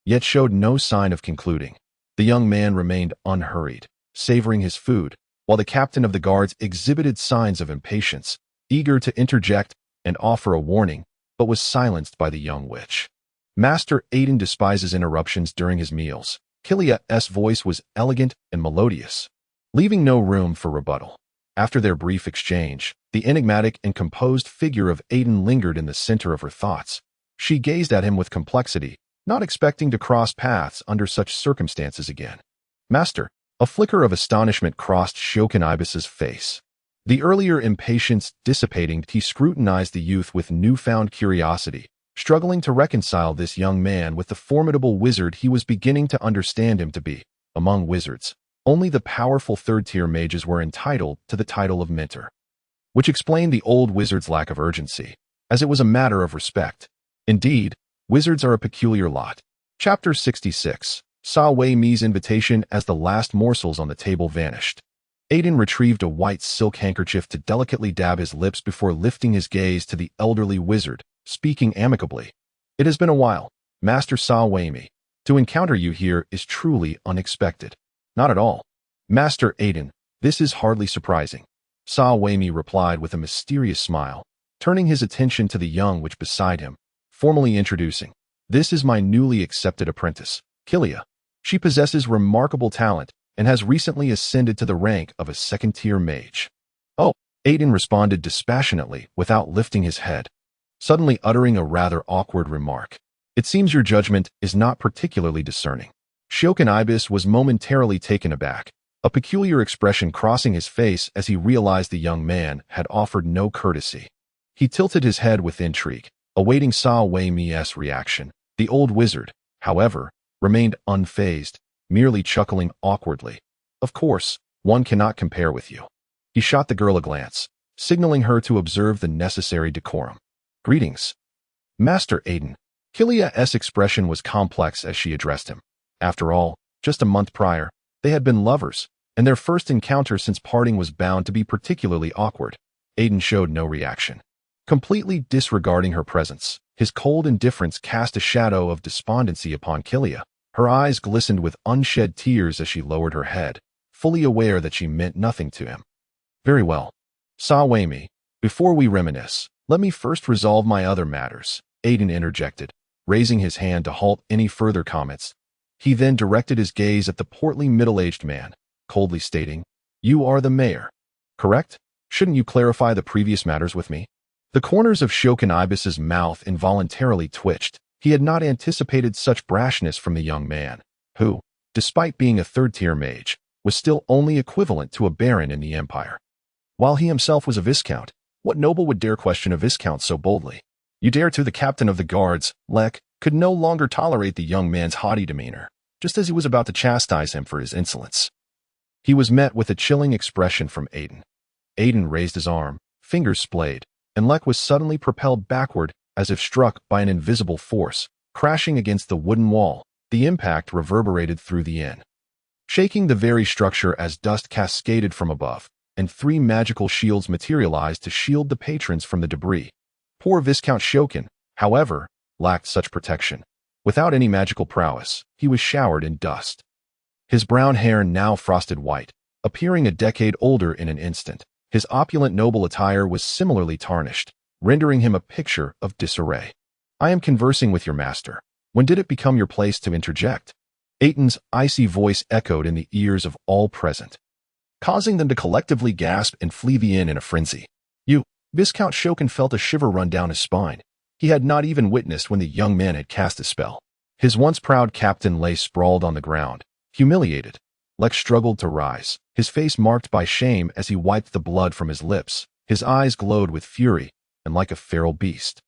yet showed no sign of concluding. The young man remained unhurried, savoring his food, while the captain of the guards exhibited signs of impatience, eager to interject and offer a warning, but was silenced by the young witch. Master Aitin despises interruptions during his meals. Kilia's voice was elegant and melodious, leaving no room for rebuttal. After their brief exchange, the enigmatic and composed figure of Aitin lingered in the center of her thoughts. She gazed at him with complexity, not expecting to cross paths under such circumstances again. Master, a flicker of astonishment crossed Shokin Ibis's face. The earlier impatience dissipating, he scrutinized the youth with newfound curiosity, struggling to reconcile this young man with the formidable wizard he was beginning to understand him to be. Among wizards, only the powerful third-tier mages were entitled to the title of mentor, which explained the old wizard's lack of urgency, as it was a matter of respect. Indeed, wizards are a peculiar lot. Chapter 66. Sa Wei Mi's invitation as the last morsels on the table vanished. Aitin retrieved a white silk handkerchief to delicately dab his lips before lifting his gaze to the elderly wizard, speaking amicably. It has been a while, Master Sa Wei Mi. To encounter you here is truly unexpected. Not at all. Master Aitin, this is hardly surprising. Sa Wei Mi replied with a mysterious smile, turning his attention to the young witch beside him, formally introducing. This is my newly accepted apprentice, Kilia. She possesses remarkable talent and has recently ascended to the rank of a second-tier mage. Oh, Aitin responded dispassionately without lifting his head, suddenly uttering a rather awkward remark. It seems your judgment is not particularly discerning. Shokin Ibis was momentarily taken aback, a peculiar expression crossing his face as he realized the young man had offered no courtesy. He tilted his head with intrigue, awaiting Sa Wei Mi's reaction. The old wizard, however, remained unfazed, merely chuckling awkwardly. Of course, one cannot compare with you. He shot the girl a glance, signaling her to observe the necessary decorum. Greetings, Master Aitin. Kilia's expression was complex as she addressed him. After all, just a month prior, they had been lovers, and their first encounter since parting was bound to be particularly awkward. Aitin showed no reaction. Completely disregarding her presence, his cold indifference cast a shadow of despondency upon Kilia. Her eyes glistened with unshed tears as she lowered her head, fully aware that she meant nothing to him. Very well. Sa Wei Mi, before we reminisce, let me first resolve my other matters, Aitin interjected, raising his hand to halt any further comments. He then directed his gaze at the portly middle-aged man, coldly stating, You are the mayor, correct? Shouldn't you clarify the previous matters with me? The corners of Shokin Ibis's mouth involuntarily twitched. He had not anticipated such brashness from the young man, who, despite being a third-tier mage, was still only equivalent to a baron in the empire. While he himself was a viscount, what noble would dare question a viscount so boldly? You dare to. The captain of the guards, Lek, could no longer tolerate the young man's haughty demeanor, just as he was about to chastise him for his insolence. He was met with a chilling expression from Aitin. Aitin raised his arm, fingers splayed, and Lek was suddenly propelled backward as if struck by an invisible force, crashing against the wooden wall. The impact reverberated through the inn, shaking the very structure as dust cascaded from above, and 3 magical shields materialized to shield the patrons from the debris. Poor Viscount Shokin, however, lacked such protection. Without any magical prowess, he was showered in dust. His brown hair now frosted white, appearing a decade older in an instant. His opulent noble attire was similarly tarnished, rendering him a picture of disarray. I am conversing with your master. When did it become your place to interject? Aitin's icy voice echoed in the ears of all present, causing them to collectively gasp and flee the inn in a frenzy. You, Viscount Shokin felt a shiver run down his spine. He had not even witnessed when the young man had cast a spell. His once proud captain lay sprawled on the ground, humiliated. Lek struggled to rise, his face marked by shame as he wiped the blood from his lips. His eyes glowed with fury, and like a feral beast,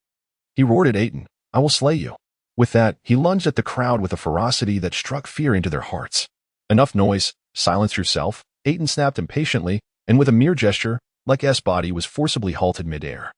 he roared at Aitin, I will slay you. With that, he lunged at the crowd with a ferocity that struck fear into their hearts. Enough noise, silence yourself, Aitin snapped impatiently, and with a mere gesture, Lek's body was forcibly halted midair.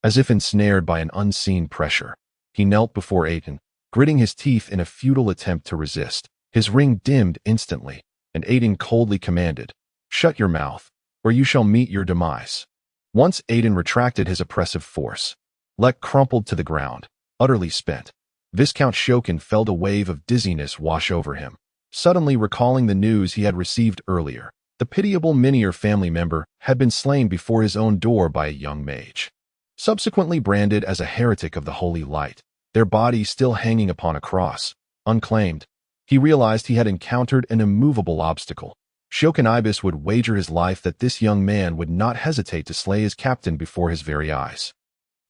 As if ensnared by an unseen pressure, he knelt before Aitin, gritting his teeth in a futile attempt to resist. His ring dimmed instantly, and Aitin coldly commanded, Shut your mouth, or you shall meet your demise. Once Aitin retracted his oppressive force, Lek crumpled to the ground, utterly spent. Viscount Shokin felt a wave of dizziness wash over him, suddenly recalling the news he had received earlier. The pitiable Minier family member had been slain before his own door by a young mage. Subsequently branded as a heretic of the holy light, their bodies still hanging upon a cross, unclaimed, he realized he had encountered an immovable obstacle. Shokin Ibis would wager his life that this young man would not hesitate to slay his captain before his very eyes.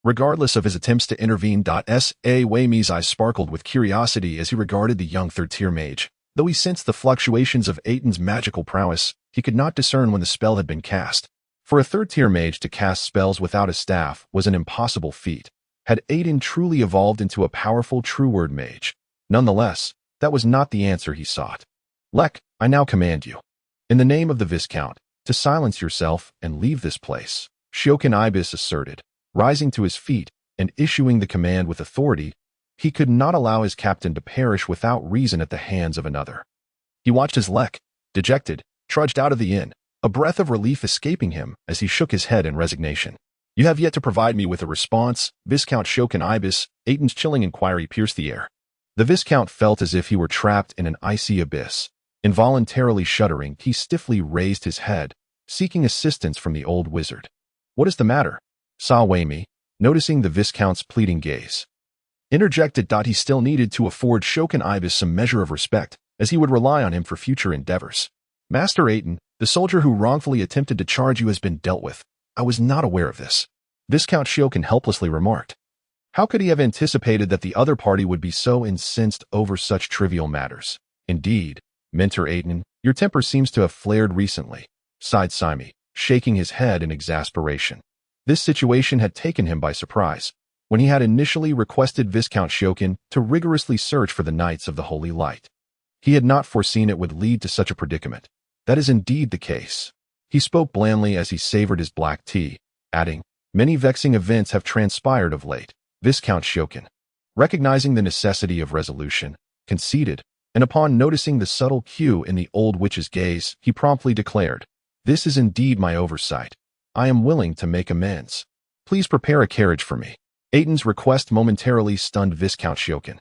Regardless of his attempts to intervene, Wei's eyes sparkled with curiosity as he regarded the young third-tier mage. Though he sensed the fluctuations of Aitin's magical prowess, he could not discern when the spell had been cast. For a third-tier mage to cast spells without a staff was an impossible feat. Had Aitin truly evolved into a powerful true-word mage? Nonetheless, that was not the answer he sought. Lek, I now command you, in the name of the Viscount, to silence yourself and leave this place, Shokin Ibis asserted. Rising to his feet and issuing the command with authority, he could not allow his captain to perish without reason at the hands of another. He watched as Lek, dejected, trudged out of the inn, a breath of relief escaping him as he shook his head in resignation. You have yet to provide me with a response, Viscount Shokin Ibis. Aitin's chilling inquiry pierced the air. The Viscount felt as if he were trapped in an icy abyss. Involuntarily shuddering, he stiffly raised his head, seeking assistance from the old wizard. What is the matter? Saw Wei, noticing the Viscount's pleading gaze. Interjected. He still needed to afford Shokin Ibis some measure of respect, as he would rely on him for future endeavors. Master Aitin, the soldier who wrongfully attempted to charge you has been dealt with. I was not aware of this, Viscount Shokin helplessly remarked. How could he have anticipated that the other party would be so incensed over such trivial matters? Indeed, Mentor Aitin, your temper seems to have flared recently, sighed Sime, shaking his head in exasperation. This situation had taken him by surprise, when he had initially requested Viscount Shokin to rigorously search for the Knights of the Holy Light. He had not foreseen it would lead to such a predicament. That is indeed the case. He spoke blandly as he savored his black tea, adding, Many vexing events have transpired of late, Viscount Shokin. Recognizing the necessity of resolution, conceded, and upon noticing the subtle cue in the old witch's gaze, he promptly declared, This is indeed my oversight. I am willing to make amends. Please prepare a carriage for me. Aitin's request momentarily stunned Viscount Shokin,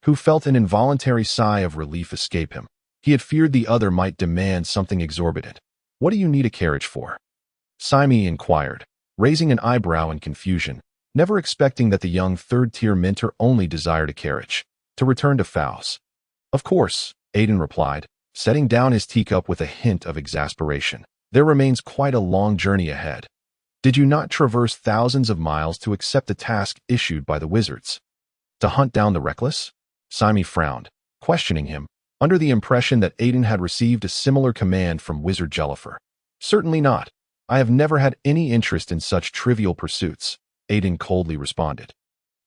who felt an involuntary sigh of relief escape him. He had feared the other might demand something exorbitant. What do you need a carriage for? Sime inquired, raising an eyebrow in confusion, never expecting that the young third-tier mentor only desired a carriage to return to Faust. Of course, Aitin replied, setting down his teacup with a hint of exasperation. There remains quite a long journey ahead. Did you not traverse thousands of miles to accept the task issued by the wizards? To hunt down the reckless? Sime frowned, questioning him, under the impression that Aitin had received a similar command from Wizard Jellifer. Certainly not. I have never had any interest in such trivial pursuits, Aitin coldly responded.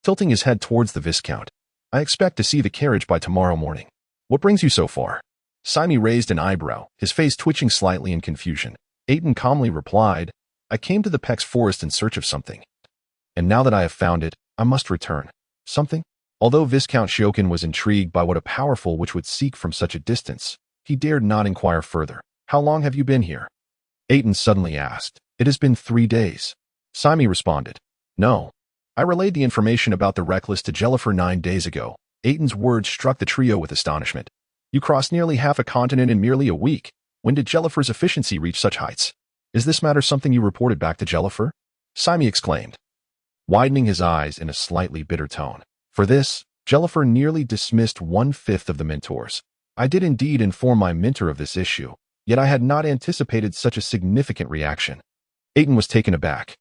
Tilting his head towards the Viscount, I expect to see the carriage by tomorrow morning. What brings you so far? Sime raised an eyebrow, his face twitching slightly in confusion. Aitin calmly replied, I came to the Pex forest in search of something. And now that I have found it, I must return. Something? Although Viscount Shokin was intrigued by what a powerful witch would seek from such a distance, he dared not inquire further. How long have you been here? Aitin suddenly asked. It has been 3 days. Sime responded. No. I relayed the information about the reckless to Jellifer 9 days ago. Aitin's words struck the trio with astonishment. You crossed nearly half a continent in merely a week. When did Jellifer's efficiency reach such heights? Is this matter something you reported back to Jellifer? Sime exclaimed, widening his eyes in a slightly bitter tone. For this, Jellifer nearly dismissed 1/5 of the mentors. I did indeed inform my mentor of this issue, yet I had not anticipated such a significant reaction. Aitin was taken aback.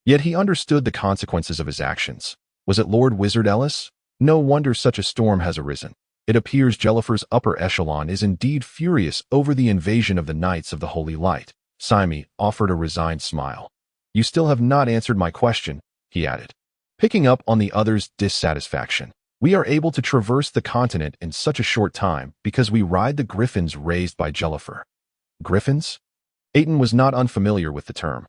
Yet he understood the consequences of his actions. Was it Lord Wizard Ellis? No wonder such a storm has arisen. It appears Jellifer's upper echelon is indeed furious over the invasion of the Knights of the Holy Light. Sime offered a resigned smile. You still have not answered my question, he added, picking up on the other's dissatisfaction. We are able to traverse the continent in such a short time because we ride the griffins raised by Jellifer. Griffins? Aitin was not unfamiliar with the term.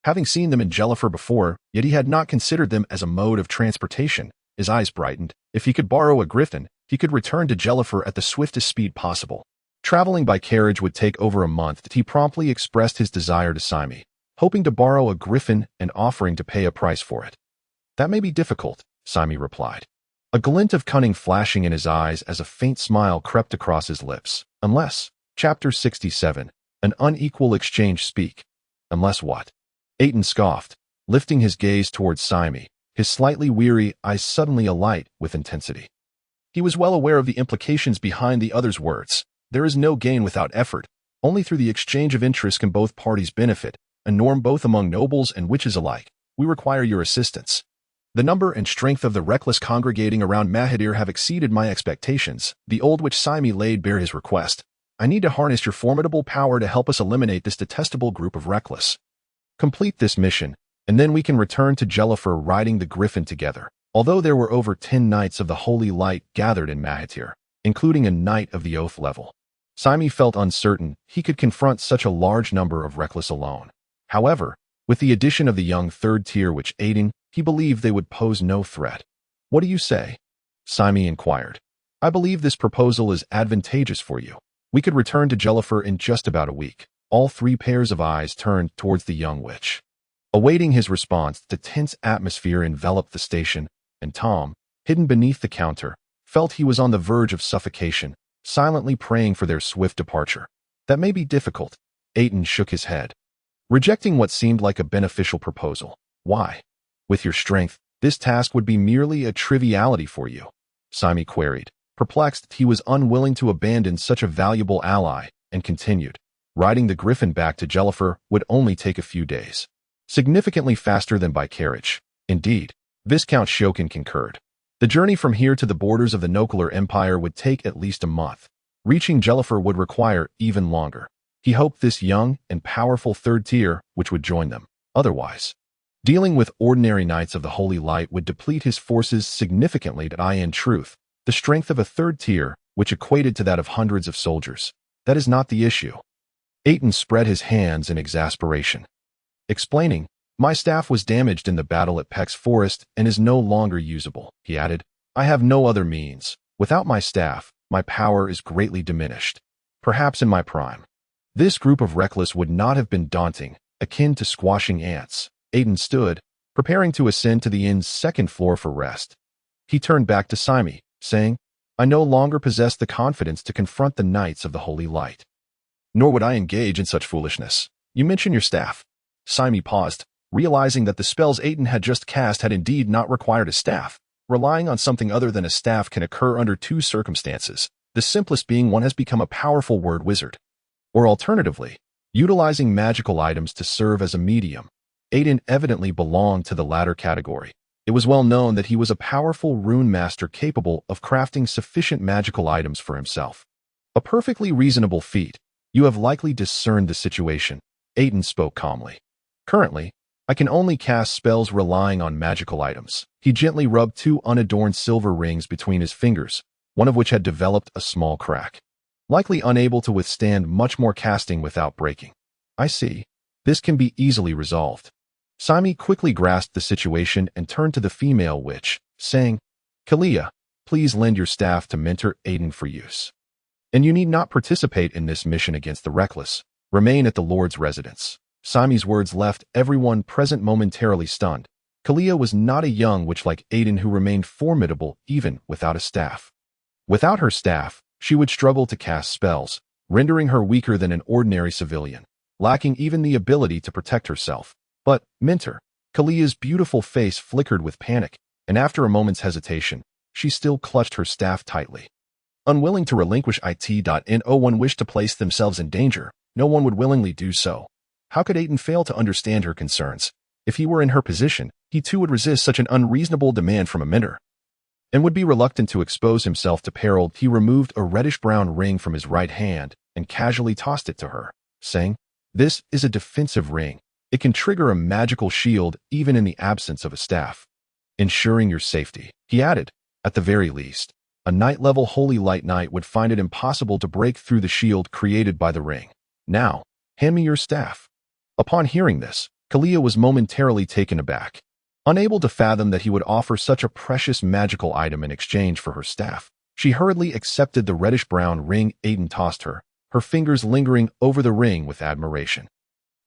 Having seen them in Jellifer before, yet he had not considered them as a mode of transportation. His eyes brightened. If he could borrow a griffin, he could return to Jellifer at the swiftest speed possible. Traveling by carriage would take over a month. He promptly expressed his desire to Sime, hoping to borrow a griffin and offering to pay a price for it. That may be difficult, Sime replied, a glint of cunning flashing in his eyes as a faint smile crept across his lips. Unless, Chapter 67, An unequal exchange speak. Unless what? Aitin scoffed, lifting his gaze towards Sime, his slightly weary eyes suddenly alight with intensity. He was well aware of the implications behind the other's words. There is no gain without effort. Only through the exchange of interest can both parties benefit, a norm both among nobles and witches alike. We require your assistance. The number and strength of the reckless congregating around Mahadir have exceeded my expectations. The old witch Sime laid bare his request. I need to harness your formidable power to help us eliminate this detestable group of reckless. Complete this mission, and then we can return to Jellifer riding the griffin together. Although there were over 10 knights of the Holy Light gathered in Mahatir, including a knight of the Oath level, Sime felt uncertain he could confront such a large number of reckless alone. However, with the addition of the young third-tier witch Aitin, he believed they would pose no threat. What do you say? Sime inquired. I believe this proposal is advantageous for you. We could return to Jellifer in just about a week. All 3 pairs of eyes turned towards the young witch. Awaiting his response, the tense atmosphere enveloped the station, and Tom, hidden beneath the counter, felt he was on the verge of suffocation, silently praying for their swift departure. That may be difficult. Aitin shook his head, rejecting what seemed like a beneficial proposal. Why? With your strength, this task would be merely a triviality for you, Sime queried. Perplexed, he was unwilling to abandon such a valuable ally, and continued. Riding the griffin back to Jellifer would only take a few days. Significantly faster than by carriage. Indeed, Viscount Shokin concurred. The journey from here to the borders of the Nokular Empire would take at least a month. Reaching Jellifer would require even longer. He hoped this young and powerful third tier which would join them. Otherwise, dealing with ordinary knights of the Holy Light would deplete his forces significantly. In truth, the strength of a third tier, which equated to that of hundreds of soldiers. That is not the issue. Aitin spread his hands in exasperation, explaining, my staff was damaged in the battle at Peck's Forest and is no longer usable. He added, I have no other means. Without my staff, my power is greatly diminished. Perhaps in my prime, this group of reckless would not have been daunting, akin to squashing ants. Aitin stood, preparing to ascend to the inn's 2nd floor for rest. He turned back to Sime, saying, I no longer possess the confidence to confront the knights of the Holy Light. Nor would I engage in such foolishness. You mention your staff. Sime paused, realizing that the spells Aitin had just cast had indeed not required a staff. Relying on something other than a staff can occur under 2 circumstances, the simplest being one has become a powerful word wizard. Or alternatively, utilizing magical items to serve as a medium. Aitin evidently belonged to the latter category. It was well known that he was a powerful rune master capable of crafting sufficient magical items for himself. A perfectly reasonable feat. You have likely discerned the situation, Aitin spoke calmly. Currently, I can only cast spells relying on magical items. He gently rubbed 2 unadorned silver rings between his fingers, one of which had developed a small crack. Likely unable to withstand much more casting without breaking. I see. This can be easily resolved. Sime quickly grasped the situation and turned to the female witch, saying, Kilia, please lend your staff to mentor Aitin for use. And you need not participate in this mission against the reckless. Remain at the Lord's residence. Sime's words left everyone present momentarily stunned. Kilia was not a young witch like Aitin who remained formidable even without a staff. Without her staff, she would struggle to cast spells, rendering her weaker than an ordinary civilian, lacking even the ability to protect herself. But, mentor, Kilia's beautiful face flickered with panic, and after a moment's hesitation, she still clutched her staff tightly. Unwilling to relinquish no one wished to place themselves in danger, no one would willingly do so. How could Aitin fail to understand her concerns? If he were in her position, he too would resist such an unreasonable demand from a mentor, and would be reluctant to expose himself to peril. He removed a reddish-brown ring from his right hand and casually tossed it to her, saying, This is a defensive ring. It can trigger a magical shield even in the absence of a staff, ensuring your safety. He added, at the very least, a knight-level Holy Light Knight would find it impossible to break through the shield created by the ring. Now, hand me your staff. Upon hearing this, Kilia was momentarily taken aback, unable to fathom that he would offer such a precious magical item in exchange for her staff. She hurriedly accepted the reddish-brown ring Aitin tossed her, her fingers lingering over the ring with admiration.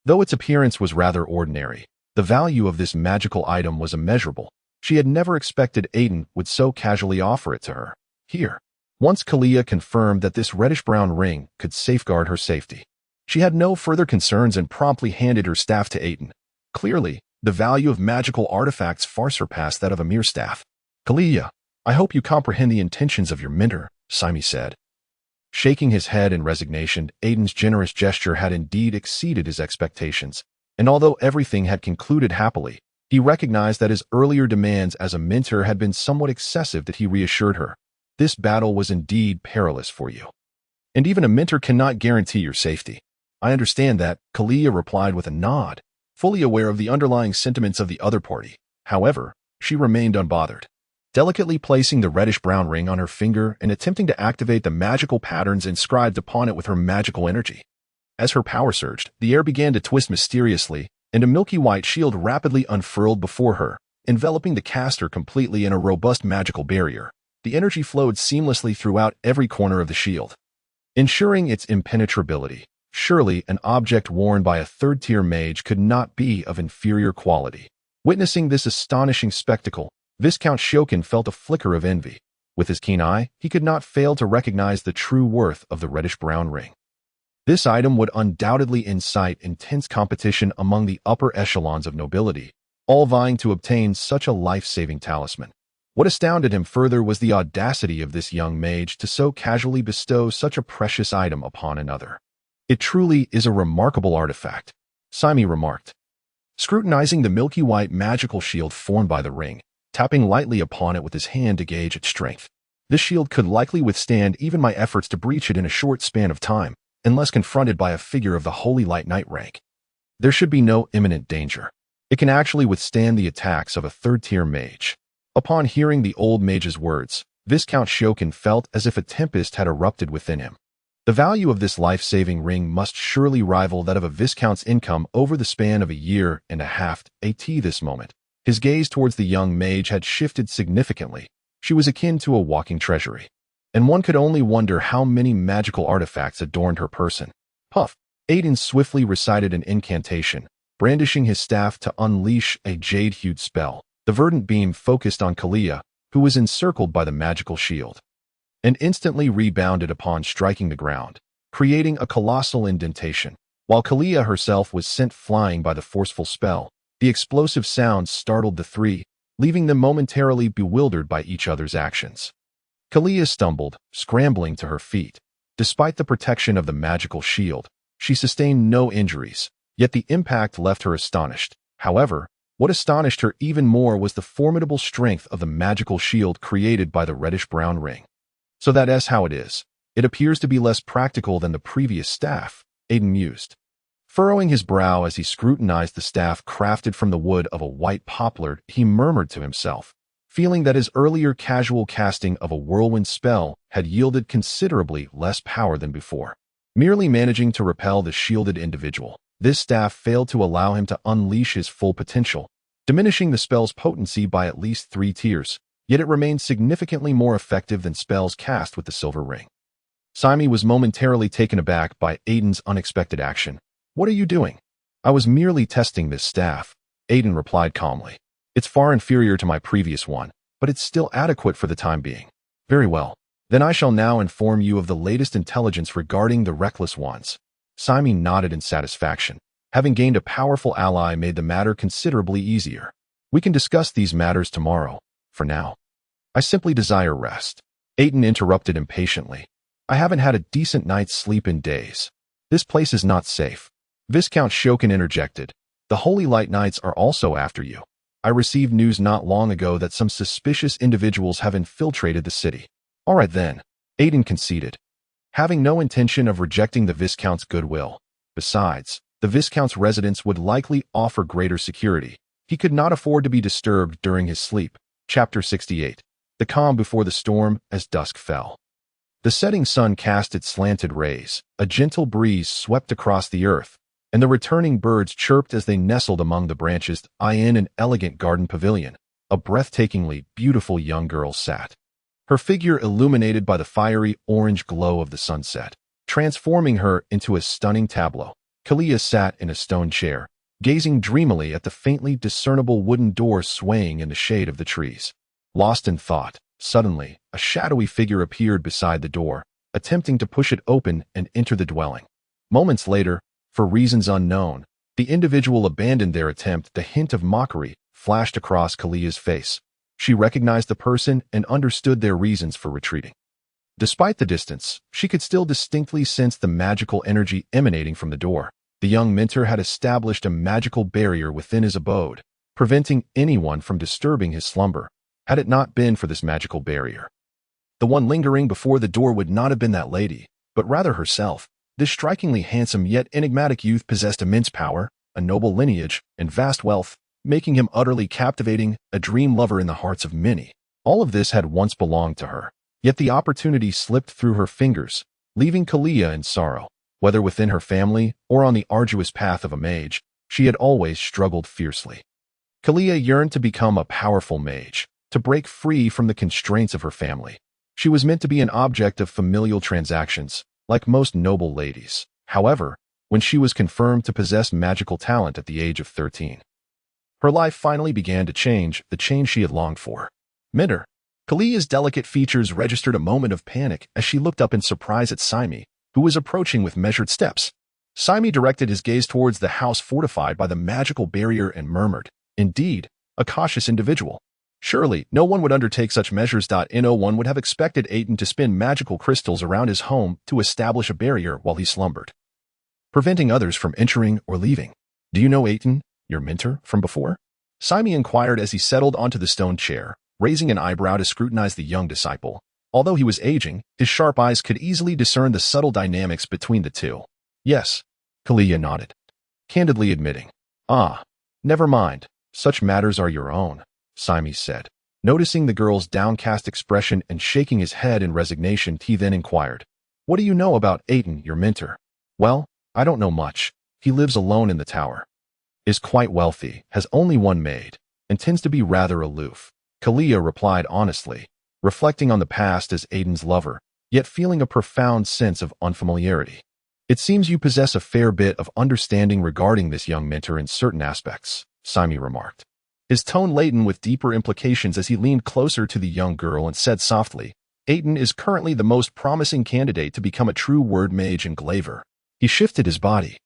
Though its appearance was rather ordinary, the value of this magical item was immeasurable. She had never expected Aitin would so casually offer it to her. Here. Once Kilia confirmed that this reddish-brown ring could safeguard her safety, She had no further concerns and promptly handed her staff to Aitin. Clearly, the value of magical artifacts far surpassed that of a mere staff. Kilia, I hope you comprehend the intentions of your mentor, Simi said. Shaking his head in resignation, Aitin's generous gesture had indeed exceeded his expectations, and although everything had concluded happily, he recognized that his earlier demands as a mentor had been somewhat excessive. That he reassured her. This battle was indeed perilous for you. And even a mentor cannot guarantee your safety. I understand that, Kilia replied with a nod, fully aware of the underlying sentiments of the other party. However, she remained unbothered. Delicately placing the reddish-brown ring on her finger and attempting to activate the magical patterns inscribed upon it with her magical energy. As her power surged, the air began to twist mysteriously, and a milky white shield rapidly unfurled before her, enveloping the caster completely in a robust magical barrier. The energy flowed seamlessly throughout every corner of the shield, ensuring its impenetrability. Surely, an object worn by a third-tier mage could not be of inferior quality. Witnessing this astonishing spectacle, Viscount Shokin felt a flicker of envy. With his keen eye, he could not fail to recognize the true worth of the reddish-brown ring. This item would undoubtedly incite intense competition among the upper echelons of nobility, all vying to obtain such a life-saving talisman. What astounded him further was the audacity of this young mage to so casually bestow such a precious item upon another. It truly is a remarkable artifact, Simi remarked, scrutinizing the milky white magical shield formed by the ring, tapping lightly upon it with his hand to gauge its strength. This shield could likely withstand even my efforts to breach it in a short span of time, unless confronted by a figure of the Holy Light Knight rank. There should be no imminent danger. It can actually withstand the attacks of a third-tier mage. Upon hearing the old mage's words, Viscount Shokin felt as if a tempest had erupted within him. The value of this life-saving ring must surely rival that of a viscount's income over the span of a year and a half. At this moment, his gaze towards the young mage had shifted significantly. She was akin to a walking treasury, and one could only wonder how many magical artifacts adorned her person. Puff! Aitin swiftly recited an incantation, brandishing his staff to unleash a jade-hued spell. The verdant beam focused on Kilia, who was encircled by the magical shield, and instantly rebounded upon striking the ground, creating a colossal indentation. While Kilia herself was sent flying by the forceful spell, the explosive sounds startled the three, leaving them momentarily bewildered by each other's actions. Kilia stumbled, scrambling to her feet. Despite the protection of the magical shield, she sustained no injuries, yet the impact left her astonished. However, what astonished her even more was the formidable strength of the magical shield created by the reddish-brown ring. So that's how it is. It appears to be less practical than the previous staff, Aitin mused, furrowing his brow as he scrutinized the staff crafted from the wood of a white poplar. He murmured to himself, feeling that his earlier casual casting of a whirlwind spell had yielded considerably less power than before. Merely managing to repel the shielded individual, this staff failed to allow him to unleash his full potential, diminishing the spell's potency by at least 3 tiers, yet it remained significantly more effective than spells cast with the silver ring. Simi was momentarily taken aback by Aitin's unexpected action. What are you doing? I was merely testing this staff, Aitin replied calmly. It's far inferior to my previous one, but it's still adequate for the time being. Very well. Then I shall now inform you of the latest intelligence regarding the reckless ones. Simi nodded in satisfaction. Having gained a powerful ally made the matter considerably easier. We can discuss these matters tomorrow. For now, I simply desire rest. Aitin interrupted impatiently. I haven't had a decent night's sleep in days. This place is not safe. Viscount Shokin interjected. The Holy Light Knights are also after you. I received news not long ago that some suspicious individuals have infiltrated the city. All right then, Aitin conceded, having no intention of rejecting the Viscount's goodwill. Besides, the Viscount's residence would likely offer greater security. He could not afford to be disturbed during his sleep. Chapter 68. The calm before the storm. As dusk fell, the setting sun cast its slanted rays. A gentle breeze swept across the earth, and the returning birds chirped as they nestled among the branches. In an elegant garden pavilion, a breathtakingly beautiful young girl sat, her figure illuminated by the fiery orange glow of the sunset, transforming her into a stunning tableau. Kilia sat in a stone chair, gazing dreamily at the faintly discernible wooden door swaying in the shade of the trees. Lost in thought, suddenly, a shadowy figure appeared beside the door, attempting to push it open and enter the dwelling. Moments later, for reasons unknown, the individual abandoned their attempt. The hint of mockery flashed across Kilia's face. She recognized the person and understood their reasons for retreating. Despite the distance, she could still distinctly sense the magical energy emanating from the door. The young mentor had established a magical barrier within his abode, preventing anyone from disturbing his slumber. Had it not been for this magical barrier, the one lingering before the door would not have been that lady, but rather herself. This strikingly handsome yet enigmatic youth possessed immense power, a noble lineage, and vast wealth, making him utterly captivating, a dream lover in the hearts of many. All of this had once belonged to her, yet the opportunity slipped through her fingers, leaving Kilia in sorrow. Whether within her family or on the arduous path of a mage, she had always struggled fiercely. Kilia yearned to become a powerful mage, to break free from the constraints of her family. She was meant to be an object of familial transactions, like most noble ladies. However, when she was confirmed to possess magical talent at the age of 13, her life finally began to change, the change she had longed for. Mentor. Kilia's delicate features registered a moment of panic as she looked up in surprise at Saimi, who was approaching with measured steps. Saimi directed his gaze towards the house fortified by the magical barrier and murmured, "Indeed, a cautious individual. Surely, no one would undertake such measures. No one would have expected Aitin to spin magical crystals around his home to establish a barrier while he slumbered, preventing others from entering or leaving. Do you know Aitin, your mentor, from before?" Saimi inquired as he settled onto the stone chair, raising an eyebrow to scrutinize the young disciple. Although he was aging, his sharp eyes could easily discern the subtle dynamics between the two. "Yes," Kilia nodded, candidly admitting. "Ah, never mind. Such matters are your own," Saimi said. Noticing the girl's downcast expression and shaking his head in resignation, he then inquired, "What do you know about Aitin, your mentor?" "Well, I don't know much. He lives alone in the tower, is quite wealthy, has only one maid, and tends to be rather aloof," Kilia replied honestly, reflecting on the past as Aitin's lover, yet feeling a profound sense of unfamiliarity. "It seems you possess a fair bit of understanding regarding this young mentor in certain aspects," Saimi remarked, his tone laden with deeper implications as he leaned closer to the young girl and said softly, "Aitin is currently the most promising candidate to become a true word mage and glaver." He shifted his body,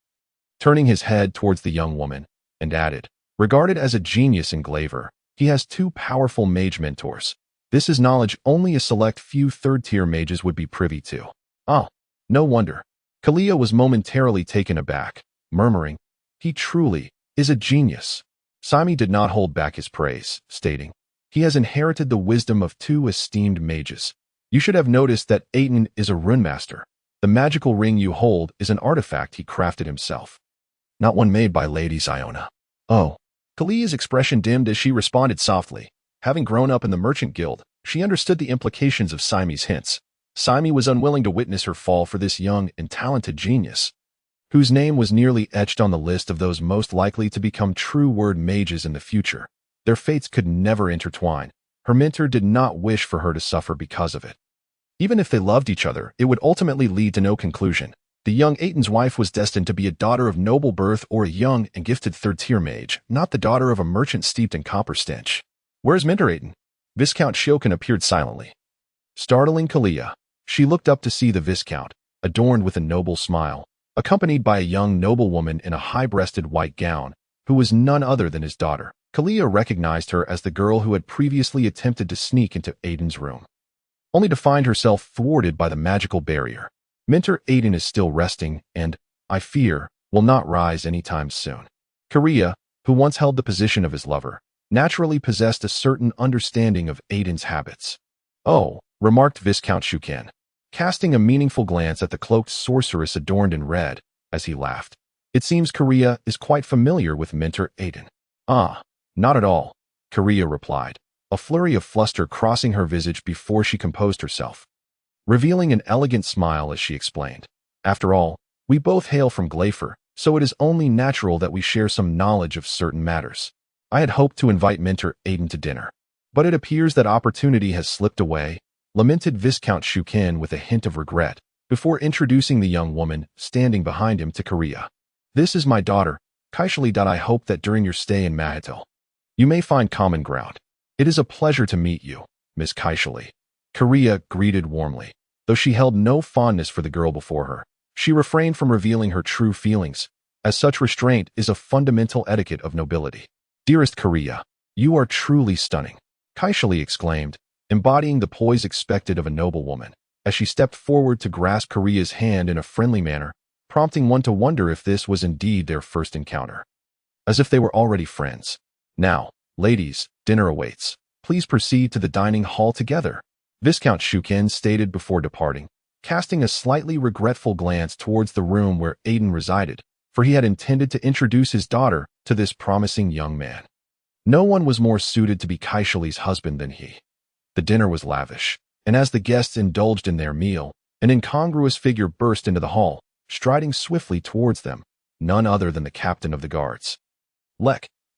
turning his head towards the young woman, and added, "Regarded as a genius engraver, he has two powerful mage mentors. This is knowledge only a select few third-tier mages would be privy to." "Oh, no wonder." Kilia was momentarily taken aback, murmuring, "He truly is a genius." Saimi did not hold back his praise, stating, "He has inherited the wisdom of two esteemed mages. You should have noticed that Aitin is a rune master. The magical ring you hold is an artifact he crafted himself, not one made by Lady Ziona." "Oh." Kilia's expression dimmed as she responded softly. Having grown up in the merchant guild, she understood the implications of Saimi's hints. Saimi was unwilling to witness her fall for this young and talented genius, whose name was nearly etched on the list of those most likely to become true word mages in the future. Their fates could never intertwine. Her mentor did not wish for her to suffer because of it. Even if they loved each other, it would ultimately lead to no conclusion. The young Aitin's wife was destined to be a daughter of noble birth or a young and gifted third-tier mage, not the daughter of a merchant steeped in copper stench. "Where's Mentor Aitin?" Viscount Shiokan appeared silently, startling Kilia. She looked up to see the Viscount, adorned with a noble smile, accompanied by a young noblewoman in a high-breasted white gown, who was none other than his daughter. Kilia recognized her as the girl who had previously attempted to sneak into Aitin's room, only to find herself thwarted by the magical barrier. Mentor Aitin is still resting and, I fear, will not rise anytime soon. Kilia, who once held the position of his lover, naturally possessed a certain understanding of Aitin's habits. "Oh," remarked Viscount Shiokan, casting a meaningful glance at the cloaked sorceress adorned in red, as he laughed. "It seems Kilia is quite familiar with Mentor Aitin." "Ah, not at all," Kilia replied, a flurry of fluster crossing her visage before she composed herself, revealing an elegant smile as she explained. "After all, we both hail from Glafer, so it is only natural that we share some knowledge of certain matters. I had hoped to invite Mentor Aitin to dinner, but it appears that opportunity has slipped away," lamented Viscount Shiokan with a hint of regret, before introducing the young woman standing behind him to Kilia. "This is my daughter, Kaishali. I hope that during your stay in Mahital, you may find common ground. It is a pleasure to meet you, Miss Kaishali." Kilia greeted warmly. Though she held no fondness for the girl before her, She refrained from revealing her true feelings, as such restraint is a fundamental etiquette of nobility. "Dearest Kilia, you are truly stunning," Kilia exclaimed, embodying the poise expected of a noblewoman, as she stepped forward to grasp Kilia's hand in a friendly manner, prompting one to wonder if this was indeed their first encounter. As if they were already friends. "Now, ladies, dinner awaits. Please proceed to the dining hall together," Viscount Shukin stated before departing, casting a slightly regretful glance towards the room where Aitin resided, for he had intended to introduce his daughter to this promising young man. No one was more suited to be Kilia's husband than he. The dinner was lavish, and as the guests indulged in their meal, an incongruous figure burst into the hall, striding swiftly towards them, none other than the captain of the guards.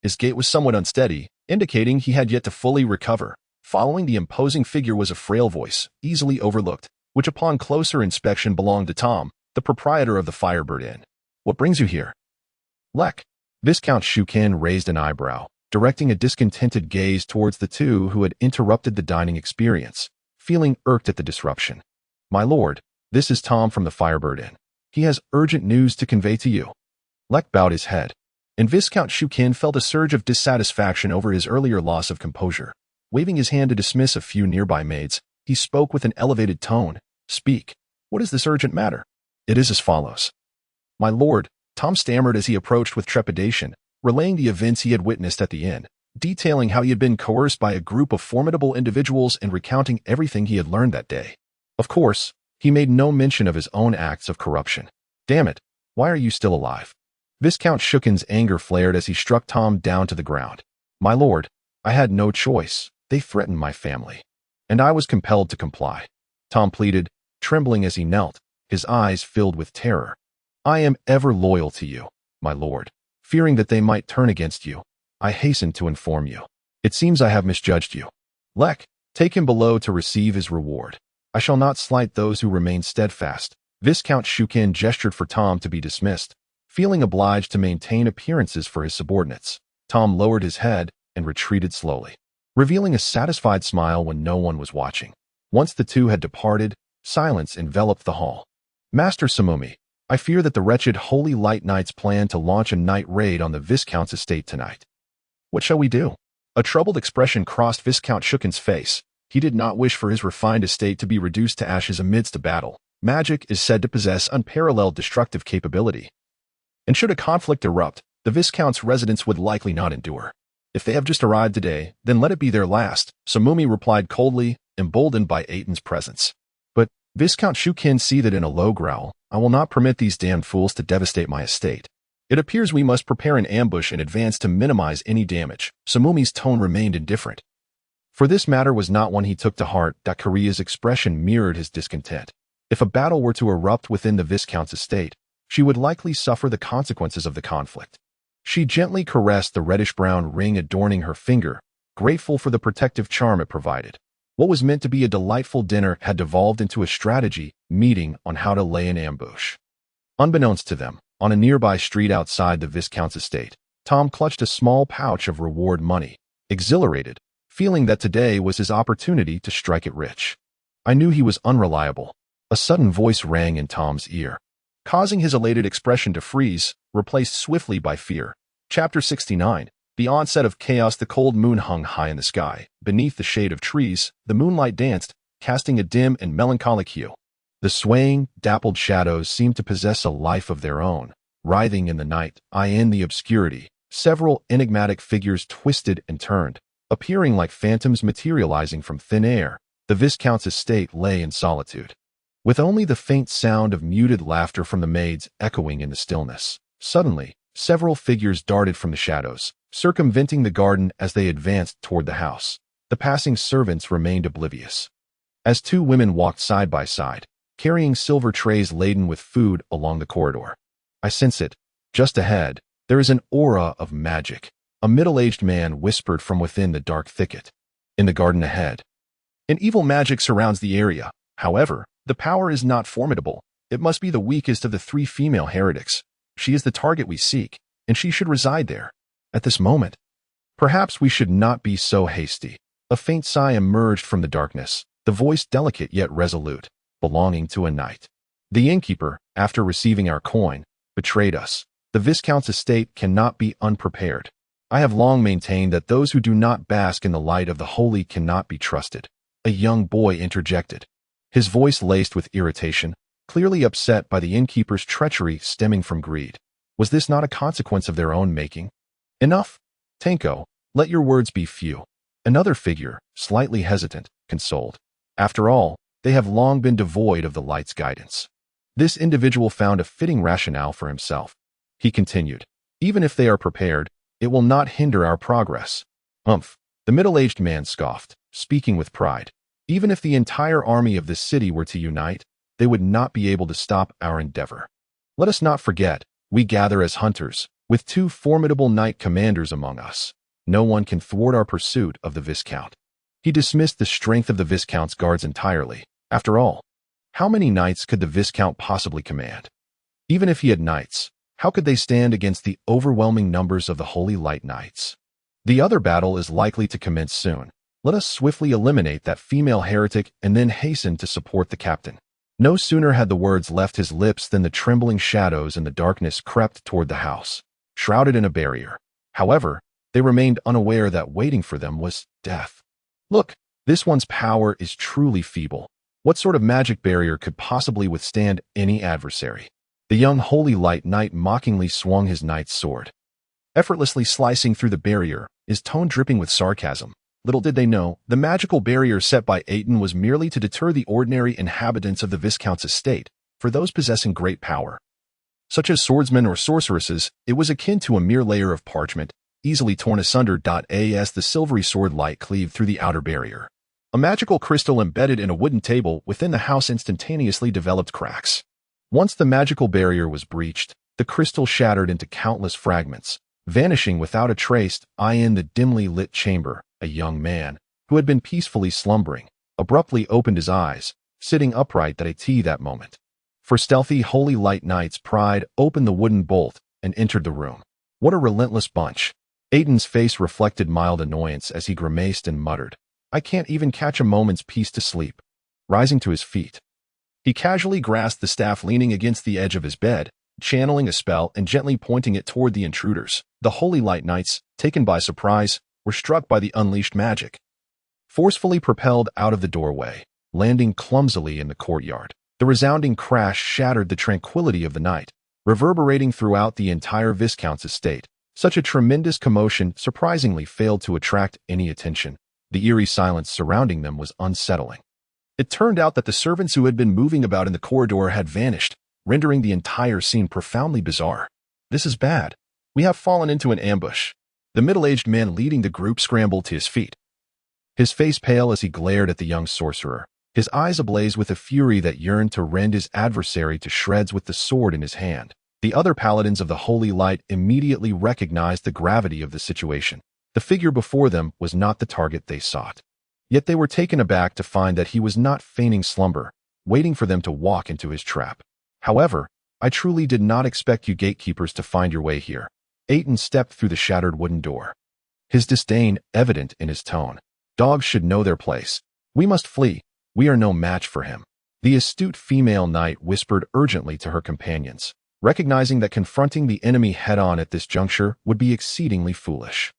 His gait was somewhat unsteady, indicating he had yet to fully recover. Following the imposing figure was a frail voice, easily overlooked, which upon closer inspection belonged to Tom, the proprietor of the Firebird Inn. "What brings you here?" Viscount Shukin raised an eyebrow, directing a discontented gaze towards the two who had interrupted the dining experience, feeling irked at the disruption. "My lord, this is Tom from the Firebird Inn. He has urgent news to convey to you." Lek bowed his head, and Viscount Shukin felt a surge of dissatisfaction over his earlier loss of composure. Waving his hand to dismiss a few nearby maids, he spoke with an elevated tone. "Speak. What is this urgent matter?" "It is as follows. My lord," Tom stammered as he approached with trepidation, relaying the events he had witnessed at the inn, detailing how he had been coerced by a group of formidable individuals and recounting everything he had learned that day. Of course, he made no mention of his own acts of corruption. "Damn it, why are you still alive?" Viscount Shukin's anger flared as he struck Tom down to the ground. "My lord, I had no choice. They threatened my family, and I was compelled to comply," Tom pleaded, trembling as he knelt, his eyes filled with terror. "I am ever loyal to you, my lord. Fearing that they might turn against you, I hasten to inform you. It seems I have misjudged you. Take him below to receive his reward. I shall not slight those who remain steadfast." Viscount Shukin gestured for Tom to be dismissed, feeling obliged to maintain appearances for his subordinates. Tom lowered his head and retreated slowly, revealing a satisfied smile when no one was watching. Once the two had departed, silence enveloped the hall. "Master Samumi, I fear that the wretched Holy Light Knights plan to launch a night raid on the Viscount's estate tonight. What shall we do?" A troubled expression crossed Viscount Shukin's face. He did not wish for his refined estate to be reduced to ashes amidst a battle. Magic is said to possess unparalleled destructive capability, and should a conflict erupt, the Viscount's residence would likely not endure. "If they have just arrived today, then let it be their last," Samumi replied coldly, emboldened by Aitin's presence. "But," Viscount Shukin seethed in a low growl, "I will not permit these damned fools to devastate my estate. It appears we must prepare an ambush in advance to minimize any damage." Samumi's tone remained indifferent, for this matter was not one he took to heart. Kilia's expression mirrored his discontent. If a battle were to erupt within the Viscount's estate, she would likely suffer the consequences of the conflict. She gently caressed the reddish-brown ring adorning her finger, grateful for the protective charm it provided. What was meant to be a delightful dinner had devolved into a strategy meeting on how to lay an ambush. Unbeknownst to them, on a nearby street outside the Viscount's estate, Tom clutched a small pouch of reward money, exhilarated, feeling that today was his opportunity to strike it rich. I knew he was unreliable. A sudden voice rang in Tom's ear, causing his elated expression to freeze, replaced swiftly by fear. Chapter 69. The onset of chaos. The cold moon hung high in the sky. Beneath the shade of trees, the moonlight danced, casting a dim and melancholic hue. The swaying, dappled shadows seemed to possess a life of their own, writhing in the night. In the obscurity, several enigmatic figures twisted and turned, appearing like phantoms materializing from thin air. The Viscount's estate lay in solitude, with only the faint sound of muted laughter from the maids echoing in the stillness. Suddenly, several figures darted from the shadows, circumventing the garden as they advanced toward the house. The passing servants remained oblivious, as two women walked side by side, carrying silver trays laden with food along the corridor. "I sense it. Just ahead, there is an aura of magic," a middle-aged man whispered from within the dark thicket. "In the garden ahead, an evil magic surrounds the area. However, the power is not formidable. It must be the weakest of the three female heretics. She is the target we seek, and she should reside there. At this moment, perhaps we should not be so hasty." A faint sigh emerged from the darkness, the voice delicate yet resolute, belonging to a knight. The innkeeper, after receiving our coin, betrayed us. The Viscount's estate cannot be unprepared. I have long maintained that those who do not bask in the light of the holy cannot be trusted. A young boy interjected, his voice laced with irritation, clearly upset by the innkeeper's treachery stemming from greed. Was this not a consequence of their own making? Enough, Tanko, let your words be few. Another figure, slightly hesitant, consoled. After all, they have long been devoid of the light's guidance. This individual found a fitting rationale for himself. He continued, even if they are prepared, it will not hinder our progress. Umph, the middle-aged man scoffed, speaking with pride. Even if the entire army of this city were to unite, they would not be able to stop our endeavor. Let us not forget, we gather as hunters, with two formidable knight commanders among us. No one can thwart our pursuit of the Viscount. He dismissed the strength of the Viscount's guards entirely. After all, how many knights could the Viscount possibly command? Even if he had knights, how could they stand against the overwhelming numbers of the Holy Light Knights? The other battle is likely to commence soon. Let us swiftly eliminate that female heretic and then hasten to support the captain. No sooner had the words left his lips than the trembling shadows in the darkness crept toward the house, shrouded in a barrier. However, they remained unaware that waiting for them was death. Look, this one's power is truly feeble. What sort of magic barrier could possibly withstand any adversary? The young Holy Light Knight mockingly swung his knight's sword, effortlessly slicing through the barrier, his tone dripping with sarcasm. Little did they know, the magical barrier set by Aitin was merely to deter the ordinary inhabitants of the Viscount's estate. For those possessing great power, such as swordsmen or sorceresses, it was akin to a mere layer of parchment, easily torn asunder. As the silvery sword light cleaved through the outer barrier, a magical crystal embedded in a wooden table within the house instantaneously developed cracks. Once the magical barrier was breached, the crystal shattered into countless fragments, vanishing without a trace. In the dimly lit chamber, a young man, who had been peacefully slumbering, abruptly opened his eyes, sitting upright at that moment. For stealthy Holy Light Knights pried open the wooden bolt and entered the room. What a relentless bunch! Aitin's face reflected mild annoyance as he grimaced and muttered, I can't even catch a moment's peace to sleep. Rising to his feet, he casually grasped the staff leaning against the edge of his bed, channeling a spell and gently pointing it toward the intruders. The Holy Light Knights, taken by surprise, were struck by the unleashed magic. Forcefully propelled out of the doorway, landing clumsily in the courtyard, the resounding crash shattered the tranquility of the night, reverberating throughout the entire Viscount's estate. Such a tremendous commotion surprisingly failed to attract any attention. The eerie silence surrounding them was unsettling. It turned out that the servants who had been moving about in the corridor had vanished, rendering the entire scene profoundly bizarre. This is bad. We have fallen into an ambush. The middle-aged man leading the group scrambled to his feet, his face pale as he glared at the young sorcerer, his eyes ablaze with a fury that yearned to rend his adversary to shreds with the sword in his hand. The other paladins of the Holy Light immediately recognized the gravity of the situation. The figure before them was not the target they sought. Yet they were taken aback to find that he was not feigning slumber, waiting for them to walk into his trap. However, I truly did not expect you gatekeepers to find your way here. Aitin stepped through the shattered wooden door, his disdain evident in his tone. Dogs should know their place. We must flee. We are no match for him. The astute female knight whispered urgently to her companions, recognizing that confronting the enemy head-on at this juncture would be exceedingly foolish.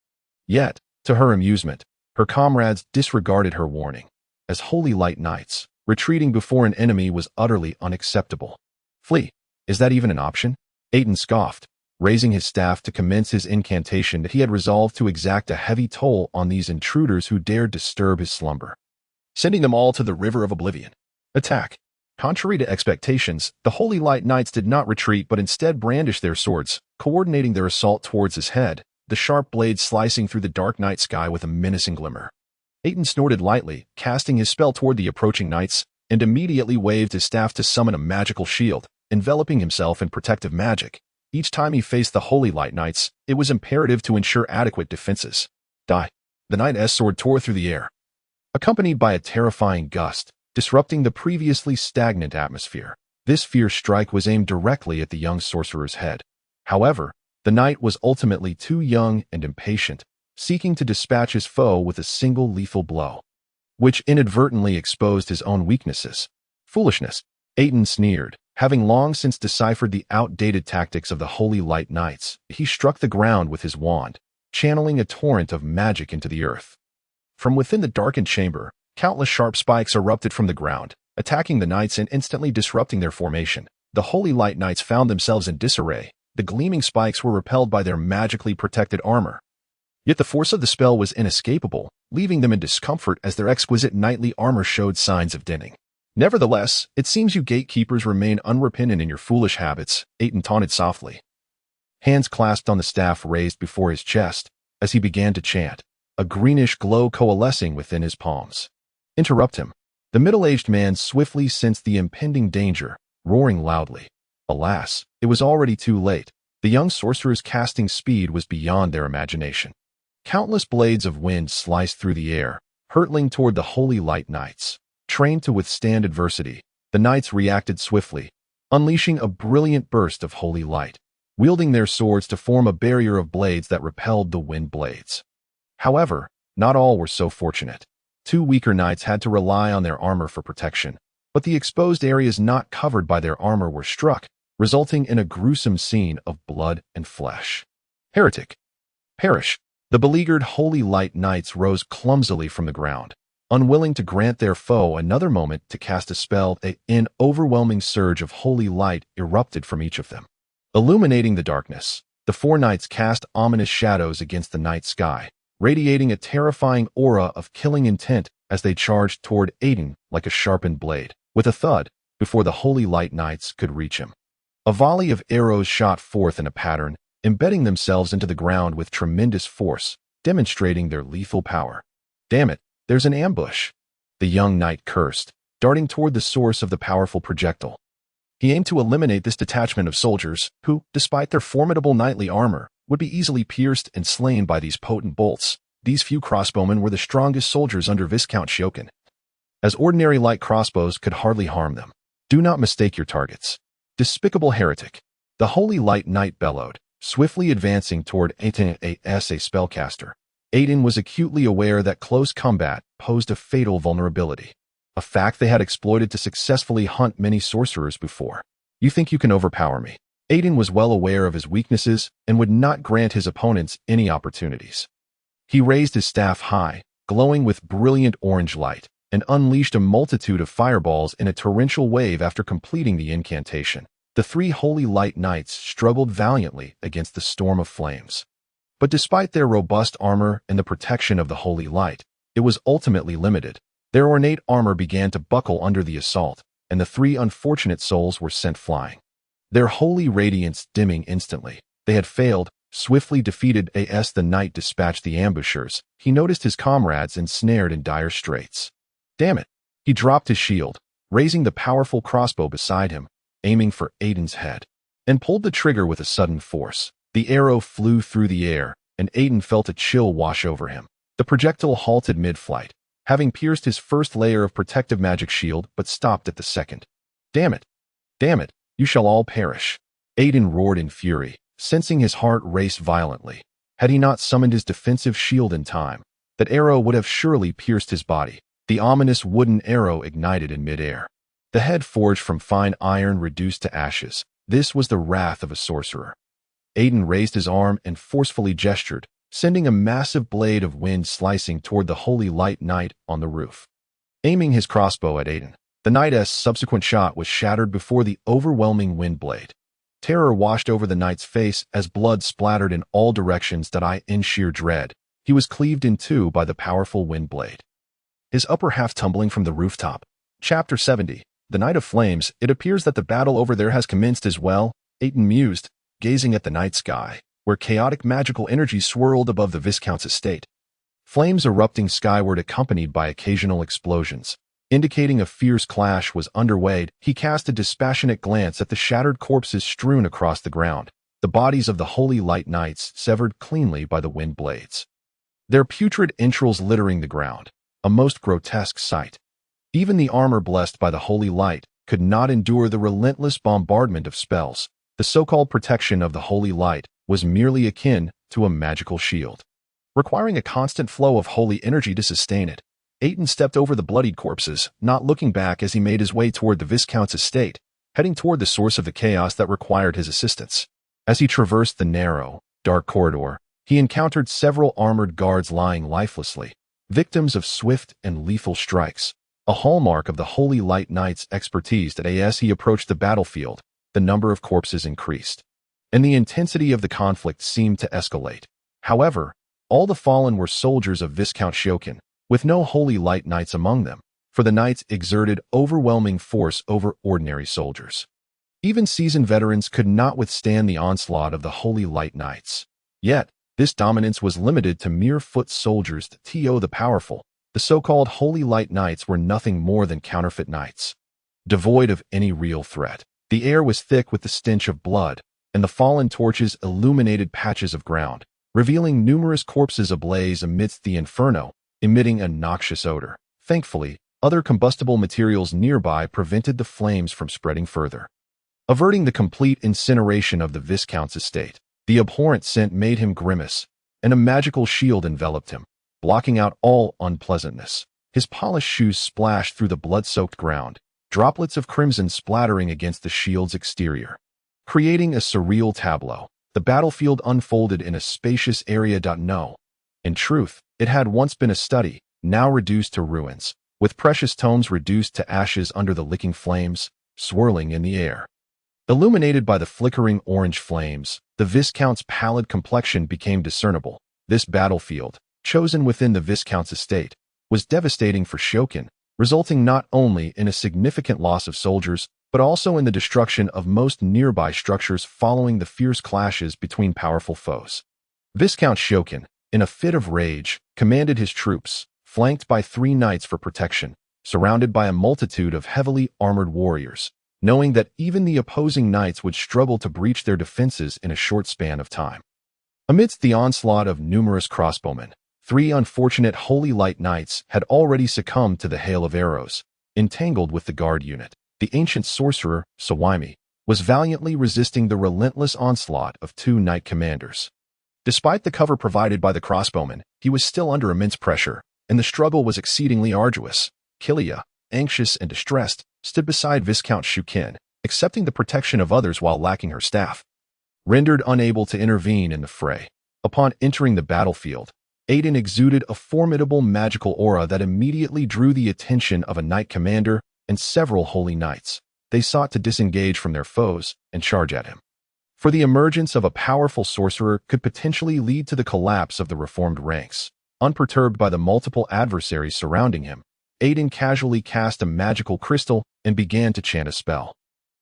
Yet, to her amusement, her comrades disregarded her warning. As Holy Light Knights, retreating before an enemy was utterly unacceptable. Flee. Is that even an option? Aitin scoffed, raising his staff to commence his incantation that he had resolved to exact a heavy toll on these intruders who dared disturb his slumber, sending them all to the river of oblivion. Attack. Contrary to expectations, the Holy Light Knights did not retreat but instead brandished their swords, coordinating their assault towards his head, the sharp blade slicing through the dark night sky with a menacing glimmer. Aitin snorted lightly, casting his spell toward the approaching knights, and immediately waved his staff to summon a magical shield, enveloping himself in protective magic. Each time he faced the Holy Light Knights, it was imperative to ensure adequate defenses. Die. The knight's sword tore through the air, accompanied by a terrifying gust, disrupting the previously stagnant atmosphere. This fierce strike was aimed directly at the young sorcerer's head. However, the knight was ultimately too young and impatient, seeking to dispatch his foe with a single lethal blow, which inadvertently exposed his own weaknesses. Foolishness. Aitin sneered, Having long since deciphered the outdated tactics of the Holy Light Knights, he struck the ground with his wand, channeling a torrent of magic into the earth. From within the darkened chamber, countless sharp spikes erupted from the ground, attacking the knights and instantly disrupting their formation. The Holy Light Knights found themselves in disarray. The gleaming spikes were repelled by their magically protected armor. Yet the force of the spell was inescapable, leaving them in discomfort as their exquisite knightly armor showed signs of dinning. Nevertheless, it seems you gatekeepers remain unrepentant in your foolish habits, Aitin taunted softly. Hands clasped on the staff raised before his chest, as he began to chant, a greenish glow coalescing within his palms. Interrupt him. The middle-aged man swiftly sensed the impending danger, roaring loudly. Alas, it was already too late. The young sorcerer's casting speed was beyond their imagination. Countless blades of wind sliced through the air, hurtling toward the Holy Light Knights. Trained to withstand adversity, the knights reacted swiftly, unleashing a brilliant burst of holy light, wielding their swords to form a barrier of blades that repelled the wind blades. However, not all were so fortunate. Two weaker knights had to rely on their armor for protection, but the exposed areas not covered by their armor were struck, resulting in a gruesome scene of blood and flesh. Heretic! Perish! The beleaguered Holy Light Knights rose clumsily from the ground, unwilling to grant their foe another moment to cast a spell. An overwhelming surge of holy light erupted from each of them. Illuminating the darkness, the four knights cast ominous shadows against the night sky, radiating a terrifying aura of killing intent as they charged toward Aitin like a sharpened blade. With a thud, before the Holy Light Knights could reach him, a volley of arrows shot forth in a pattern, embedding themselves into the ground with tremendous force, demonstrating their lethal power. Damn it! There's an ambush, the young knight cursed, darting toward the source of the powerful projectile. He aimed to eliminate this detachment of soldiers who, despite their formidable knightly armor, would be easily pierced and slain by these potent bolts. These few crossbowmen were the strongest soldiers under Viscount Shokin, as ordinary light crossbows could hardly harm them. Do not mistake your targets. Despicable heretic! The Holy Light Knight bellowed, swiftly advancing toward Aitin as a spellcaster. Aitin was acutely aware that close combat posed a fatal vulnerability, a fact they had exploited to successfully hunt many sorcerers before. You think you can overpower me? Aitin was well aware of his weaknesses and would not grant his opponents any opportunities. He raised his staff high, glowing with brilliant orange light, and unleashed a multitude of fireballs in a torrential wave after completing the incantation. The three Holy Light Knights struggled valiantly against the storm of flames. But despite their robust armor and the protection of the Holy Light, it was ultimately limited. Their ornate armor began to buckle under the assault, and the three unfortunate souls were sent flying. Their holy radiance dimming instantly. They had failed, swiftly defeated as the knight dispatched the ambushers. He noticed his comrades ensnared in dire straits. Damn it! He dropped his shield, raising the powerful crossbow beside him, aiming for Aitin's head, and pulled the trigger with a sudden force. The arrow flew through the air, and Aitin felt a chill wash over him. The projectile halted mid-flight, having pierced his first layer of protective magic shield but stopped at the second. Damn it! Damn it! You shall all perish! Aitin roared in fury, sensing his heart race violently. Had he not summoned his defensive shield in time, that arrow would have surely pierced his body. The ominous wooden arrow ignited in mid-air. The head forged from fine iron reduced to ashes. This was the wrath of a sorcerer. Aitin raised his arm and forcefully gestured, sending a massive blade of wind slicing toward the Holy Light Knight on the roof. Aiming his crossbow at Aitin, the knight's subsequent shot was shattered before the overwhelming wind blade. Terror washed over the knight's face as blood splattered in all directions. In sheer dread, he was cleaved in two by the powerful wind blade, his upper half tumbling from the rooftop. Chapter 70. The Night of Flames. It appears that the battle over there has commenced as well, Aitin mused, gazing at the night sky, where chaotic magical energy swirled above the Viscount's estate. Flames erupting skyward accompanied by occasional explosions, indicating a fierce clash was underway. He cast a dispassionate glance at the shattered corpses strewn across the ground, the bodies of the Holy Light Knights severed cleanly by the wind blades, their putrid entrails littering the ground, a most grotesque sight. Even the armor blessed by the Holy Light could not endure the relentless bombardment of spells. The so-called protection of the Holy Light was merely akin to a magical shield, requiring a constant flow of holy energy to sustain it. Aitin stepped over the bloodied corpses, not looking back as he made his way toward the Viscount's estate. heading toward the source of the chaos that required his assistance. As he traversed the narrow, dark corridor, he encountered several armored guards lying lifelessly, victims of swift and lethal strikes, a hallmark of the Holy Light Knight's expertise. That as he approached the battlefield, the number of corpses increased, and the intensity of the conflict seemed to escalate. However, all the fallen were soldiers of Viscount Shokin, with no Holy Light Knights among them, for the knights exerted overwhelming force over ordinary soldiers. Even seasoned veterans could not withstand the onslaught of the Holy Light Knights. Yet, this dominance was limited to mere foot soldiers. The powerful, the so-called Holy Light Knights were nothing more than counterfeit knights. Devoid of any real threat, the air was thick with the stench of blood, and the fallen torches illuminated patches of ground, revealing numerous corpses ablaze amidst the inferno, emitting a noxious odor. Thankfully, other combustible materials nearby prevented the flames from spreading further. Averting the complete incineration of the Viscount's estate, the abhorrent scent made him grimace, and a magical shield enveloped him, blocking out all unpleasantness. His polished shoes splashed through the blood-soaked ground, droplets of crimson splattering against the shield's exterior. Creating a surreal tableau, the battlefield unfolded in a spacious area. No, in truth, it had once been a study, now reduced to ruins, with precious tomes reduced to ashes under the licking flames, swirling in the air. Illuminated by the flickering orange flames, the Viscount's pallid complexion became discernible. This battlefield, chosen within the Viscount's estate, was devastating for Shokin, resulting not only in a significant loss of soldiers, but also in the destruction of most nearby structures following the fierce clashes between powerful foes. Viscount Shokin, in a fit of rage, commanded his troops, flanked by 3 knights for protection, surrounded by a multitude of heavily armored warriors, knowing that even the opposing knights would struggle to breach their defenses in a short span of time. Amidst the onslaught of numerous crossbowmen, 3 unfortunate Holy Light Knights had already succumbed to the hail of arrows. Entangled with the guard unit, the ancient sorcerer, Sawami, was valiantly resisting the relentless onslaught of 2 knight commanders. Despite the cover provided by the crossbowmen, he was still under immense pressure, and the struggle was exceedingly arduous. Kilia, anxious and distressed, stood beside Viscount Shokin, accepting the protection of others while lacking her staff. Rendered unable to intervene in the fray, upon entering the battlefield, Aitin exuded a formidable magical aura that immediately drew the attention of a knight commander and several holy knights. They sought to disengage from their foes and charge at him. For the emergence of a powerful sorcerer could potentially lead to the collapse of the reformed ranks. Unperturbed by the multiple adversaries surrounding him, Aitin casually cast a magical crystal and began to chant a spell.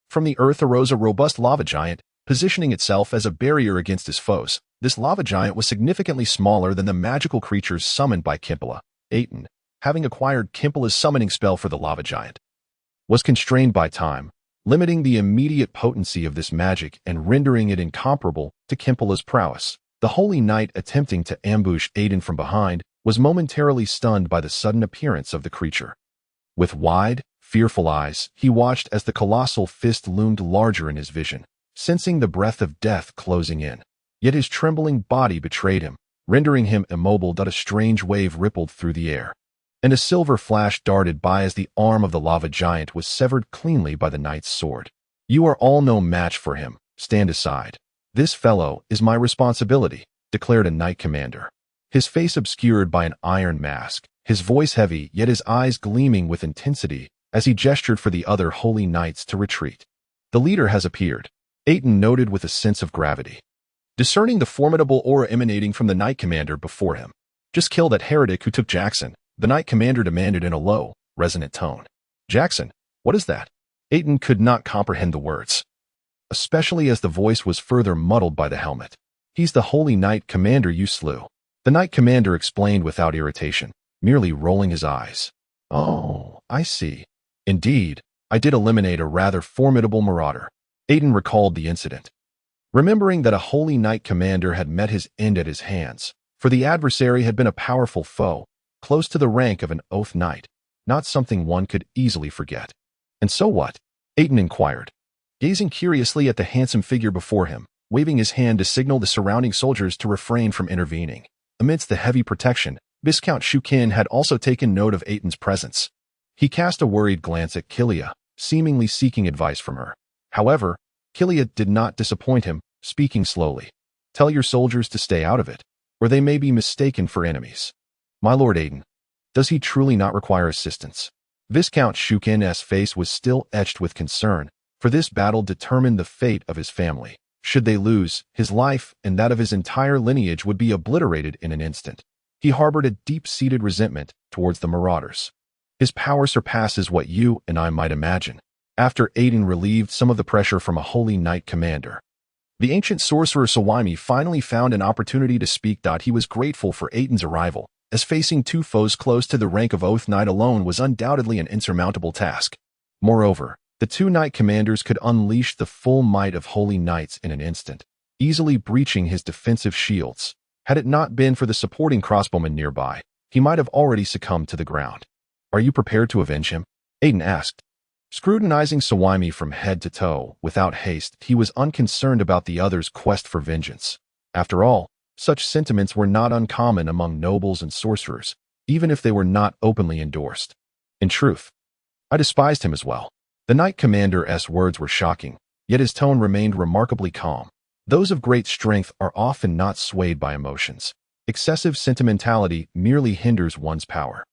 From the earth arose a robust lava giant, positioning itself as a barrier against his foes. This lava giant was significantly smaller than the magical creatures summoned by Kilia. Aitin, having acquired Kilia's summoning spell for the lava giant, was constrained by time, limiting the immediate potency of this magic and rendering it incomparable to Kilia's prowess. The Holy Knight, attempting to ambush Aitin from behind, was momentarily stunned by the sudden appearance of the creature. With wide, fearful eyes, he watched as the colossal fist loomed larger in his vision, sensing the breath of death closing in. Yet his trembling body betrayed him, rendering him immobile. A strange wave rippled through the air, and a silver flash darted by as the arm of the lava giant was severed cleanly by the knight's sword. "You are all no match for him. Stand aside. This fellow is my responsibility," declared a knight commander. His face obscured by an iron mask, his voice heavy yet his eyes gleaming with intensity as he gestured for the other holy knights to retreat. "The leader has appeared," Aitin noted with a sense of gravity, discerning the formidable aura emanating from the knight commander before him. "Just kill that heretic who took Jackson," the knight commander demanded in a low, resonant tone. "Jackson? What is that?" Aitin could not comprehend the words, especially as the voice was further muddled by the helmet. "He's the holy knight commander you slew," the knight commander explained without irritation, merely rolling his eyes. "Oh, I see. Indeed, I did eliminate a rather formidable marauder." Aitin recalled the incident, remembering that a holy knight commander had met his end at his hands, for the adversary had been a powerful foe, close to the rank of an oath knight, not something one could easily forget. "And so what?" Aitin inquired, gazing curiously at the handsome figure before him, waving his hand to signal the surrounding soldiers to refrain from intervening. Amidst the heavy protection, Viscount Shokin had also taken note of Aitin's presence. He cast a worried glance at Kilia, seemingly seeking advice from her. However, Kilia did not disappoint him, speaking slowly. Tell your soldiers to stay out of it, or they may be mistaken for enemies. My lord Aitin, does he truly not require assistance? Viscount Shukin's face was still etched with concern, for this battle determined the fate of his family. Should they lose, his life and that of his entire lineage would be obliterated in an instant. He harbored a deep-seated resentment towards the marauders. His power surpasses what you and I might imagine. After Aitin relieved some of the pressure from a holy knight commander, the ancient sorcerer Sawami finally found an opportunity to speak. He was grateful for Aitin's arrival, as facing two foes close to the rank of Oath Knight alone was undoubtedly an insurmountable task. Moreover, the two knight commanders could unleash the full might of holy knights in an instant, easily breaching his defensive shields. Had it not been for the supporting crossbowmen nearby, he might have already succumbed to the ground. Are you prepared to avenge him? Aitin asked. Scrutinizing Sawami from head to toe, without haste, he was unconcerned about the other's quest for vengeance. After all, such sentiments were not uncommon among nobles and sorcerers, even if they were not openly endorsed. In truth, I despised him as well. The knight commander's words were shocking, yet his tone remained remarkably calm. Those of great strength are often not swayed by emotions. Excessive sentimentality merely hinders one's power.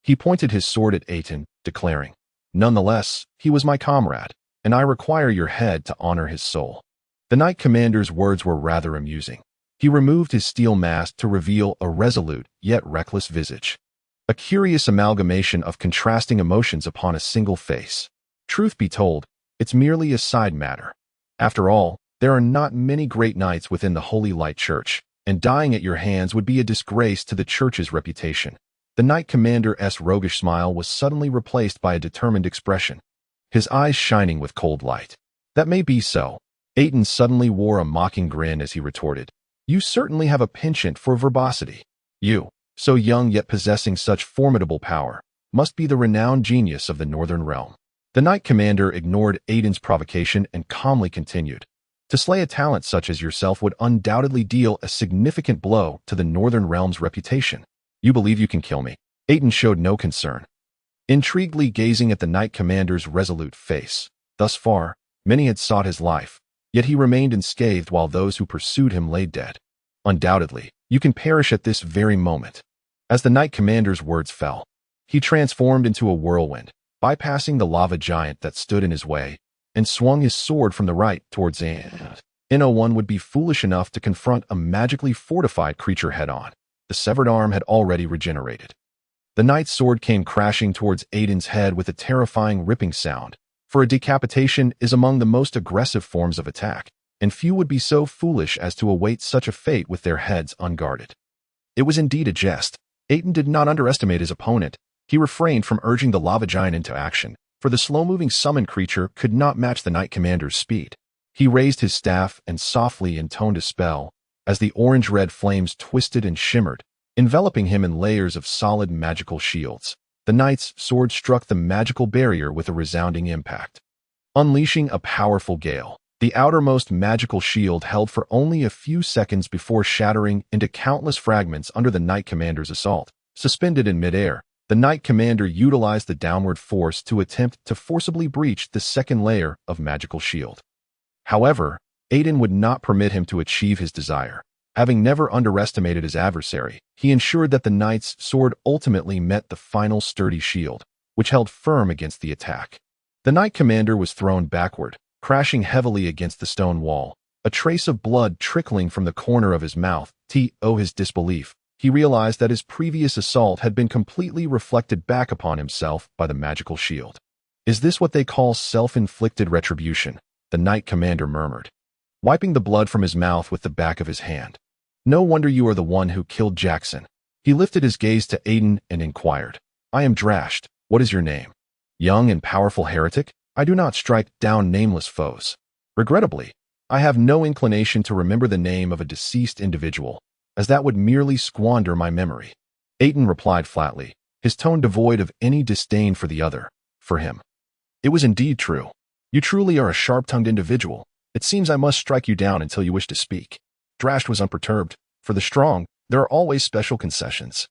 He pointed his sword at Aitin, declaring, Nonetheless, he was my comrade, and I require your head to honor his soul. The knight commander's words were rather amusing. He removed his steel mask to reveal a resolute yet reckless visage. A curious amalgamation of contrasting emotions upon a single face. Truth be told, it's merely a side matter. After all, there are not many great knights within the Holy Light Church, and dying at your hands would be a disgrace to the Church's reputation. The knight commander's roguish smile was suddenly replaced by a determined expression, his eyes shining with cold light. That may be so. Aitin suddenly wore a mocking grin as he retorted, You certainly have a penchant for verbosity. You, so young yet possessing such formidable power, must be the renowned genius of the Northern Realm. The knight commander ignored Aitin's provocation and calmly continued, To slay a talent such as yourself would undoubtedly deal a significant blow to the Northern Realm's reputation. You believe you can kill me? Aitin showed no concern, intriguedly gazing at the knight commander's resolute face. Thus far, many had sought his life, yet he remained unscathed while those who pursued him lay dead. Undoubtedly, you can perish at this very moment. As the knight commander's words fell, he transformed into a whirlwind, bypassing the lava giant that stood in his way, and swung his sword from the right towards Aitin. No one would be foolish enough to confront a magically fortified creature head-on. The severed arm had already regenerated. The knight's sword came crashing towards Aitin's head with a terrifying ripping sound, for a decapitation is among the most aggressive forms of attack, and few would be so foolish as to await such a fate with their heads unguarded. It was indeed a jest. Aitin did not underestimate his opponent. He refrained from urging the lava giant into action, for the slow-moving summoned creature could not match the knight commander's speed. He raised his staff and softly intoned a spell, as the orange-red flames twisted and shimmered, enveloping him in layers of solid magical shields. The knight's sword struck the magical barrier with a resounding impact, unleashing a powerful gale. The outermost magical shield held for only a few seconds before shattering into countless fragments under the knight commander's assault. Suspended in midair, the knight commander utilized the downward force to attempt to forcibly breach the second layer of magical shield. However, Aitin would not permit him to achieve his desire. Having never underestimated his adversary, he ensured that the knight's sword ultimately met the final sturdy shield, which held firm against the attack. The knight commander was thrown backward, crashing heavily against the stone wall, a trace of blood trickling from the corner of his mouth. His disbelief, he realized that his previous assault had been completely reflected back upon himself by the magical shield. Is this what they call self-inflicted retribution? The knight commander murmured, wiping the blood from his mouth with the back of his hand. No wonder you are the one who killed Jackson. He lifted his gaze to Aitin and inquired, I am Drasht. What is your name? Young and powerful heretic? I do not strike down nameless foes. Regrettably, I have no inclination to remember the name of a deceased individual, as that would merely squander my memory. Aitin replied flatly, his tone devoid of any disdain for the other. For him, it was indeed true. You truly are a sharp-tongued individual. It seems I must strike you down until you wish to speak. Drasht was unperturbed. For the strong, there are always special concessions.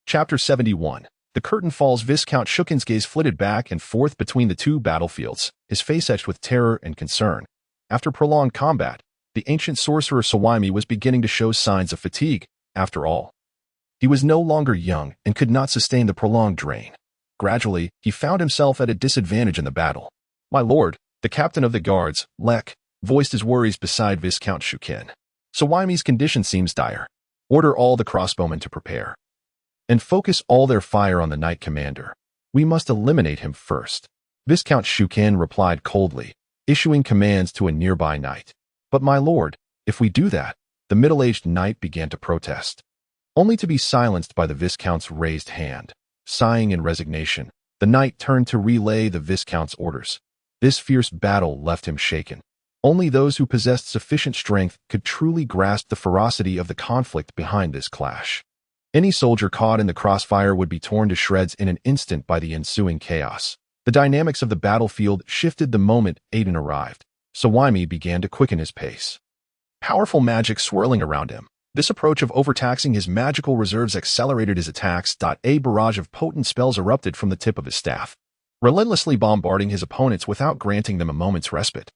Chapter 71. The curtain falls. Viscount Shukin's gaze flitted back and forth between the two battlefields, his face etched with terror and concern. After prolonged combat, the ancient sorcerer Sawami was beginning to show signs of fatigue. After all, he was no longer young and could not sustain the prolonged drain. Gradually, he found himself at a disadvantage in the battle. "My lord," the captain of the guards, Lek, voiced his worries beside Viscount Shukin. "Sawami's condition seems dire. Order all the crossbowmen to prepare and focus all their fire on the knight commander. We must eliminate him first." Viscount Shukin replied coldly, issuing commands to a nearby knight. "But my lord, if we do that," the middle-aged knight began to protest, only to be silenced by the Viscount's raised hand. Sighing in resignation, the knight turned to relay the Viscount's orders. This fierce battle left him shaken. Only those who possessed sufficient strength could truly grasp the ferocity of the conflict behind this clash. Any soldier caught in the crossfire would be torn to shreds in an instant by the ensuing chaos. The dynamics of the battlefield shifted the moment Aitin arrived. Sawami began to quicken his pace, powerful magic swirling around him. This approach of overtaxing his magical reserves accelerated his attacks. A barrage of potent spells erupted from the tip of his staff, relentlessly bombarding his opponents without granting them a moment's respite.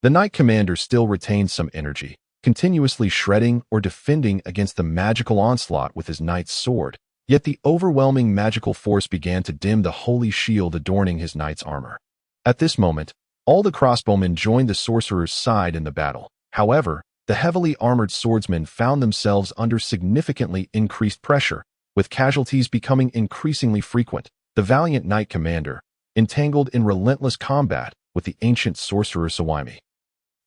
The knight commander still retained some energy, continuously shredding or defending against the magical onslaught with his knight's sword, yet the overwhelming magical force began to dim the holy shield adorning his knight's armor. At this moment, all the crossbowmen joined the sorcerer's side in the battle. However, the heavily armored swordsmen found themselves under significantly increased pressure, with casualties becoming increasingly frequent. The valiant knight commander, entangled in relentless combat with the ancient sorcerer Sawami,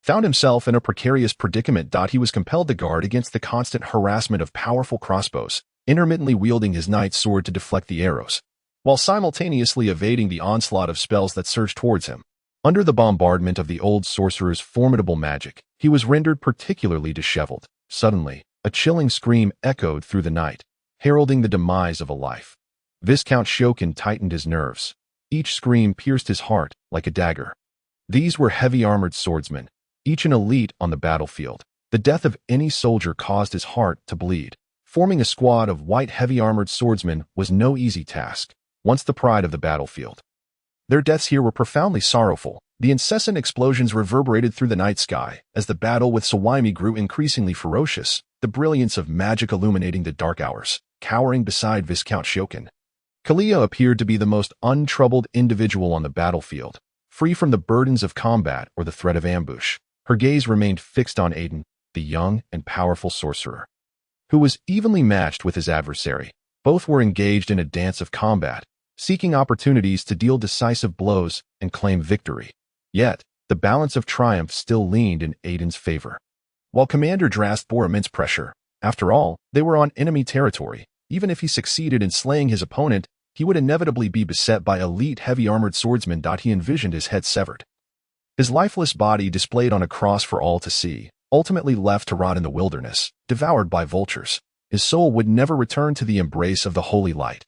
found himself in a precarious predicament. He was compelled to guard against the constant harassment of powerful crossbows, intermittently wielding his knight's sword to deflect the arrows, while simultaneously evading the onslaught of spells that surged towards him. Under the bombardment of the old sorcerer's formidable magic, he was rendered particularly disheveled. Suddenly, a chilling scream echoed through the night, heralding the demise of a life. Viscount Shukin tightened his nerves. Each scream pierced his heart like a dagger. These were heavy-armored swordsmen, each an elite on the battlefield. The death of any soldier caused his heart to bleed. Forming a squad of white heavy-armored swordsmen was no easy task, once the pride of the battlefield. Their deaths here were profoundly sorrowful. The incessant explosions reverberated through the night sky as the battle with Sawami grew increasingly ferocious, the brilliance of magic illuminating the dark hours. Cowering beside Viscount Shukin, Kilia appeared to be the most untroubled individual on the battlefield, free from the burdens of combat or the threat of ambush. Her gaze remained fixed on Aitin, the young and powerful sorcerer, who was evenly matched with his adversary. Both were engaged in a dance of combat, seeking opportunities to deal decisive blows and claim victory. Yet, the balance of triumph still leaned in Aitin's favor. While Commander Drast bore immense pressure, after all, they were on enemy territory. Even if he succeeded in slaying his opponent, he would inevitably be beset by elite heavy-armored swordsmen. He envisioned his head severed, his lifeless body displayed on a cross for all to see, ultimately left to rot in the wilderness, devoured by vultures. His soul would never return to the embrace of the holy light.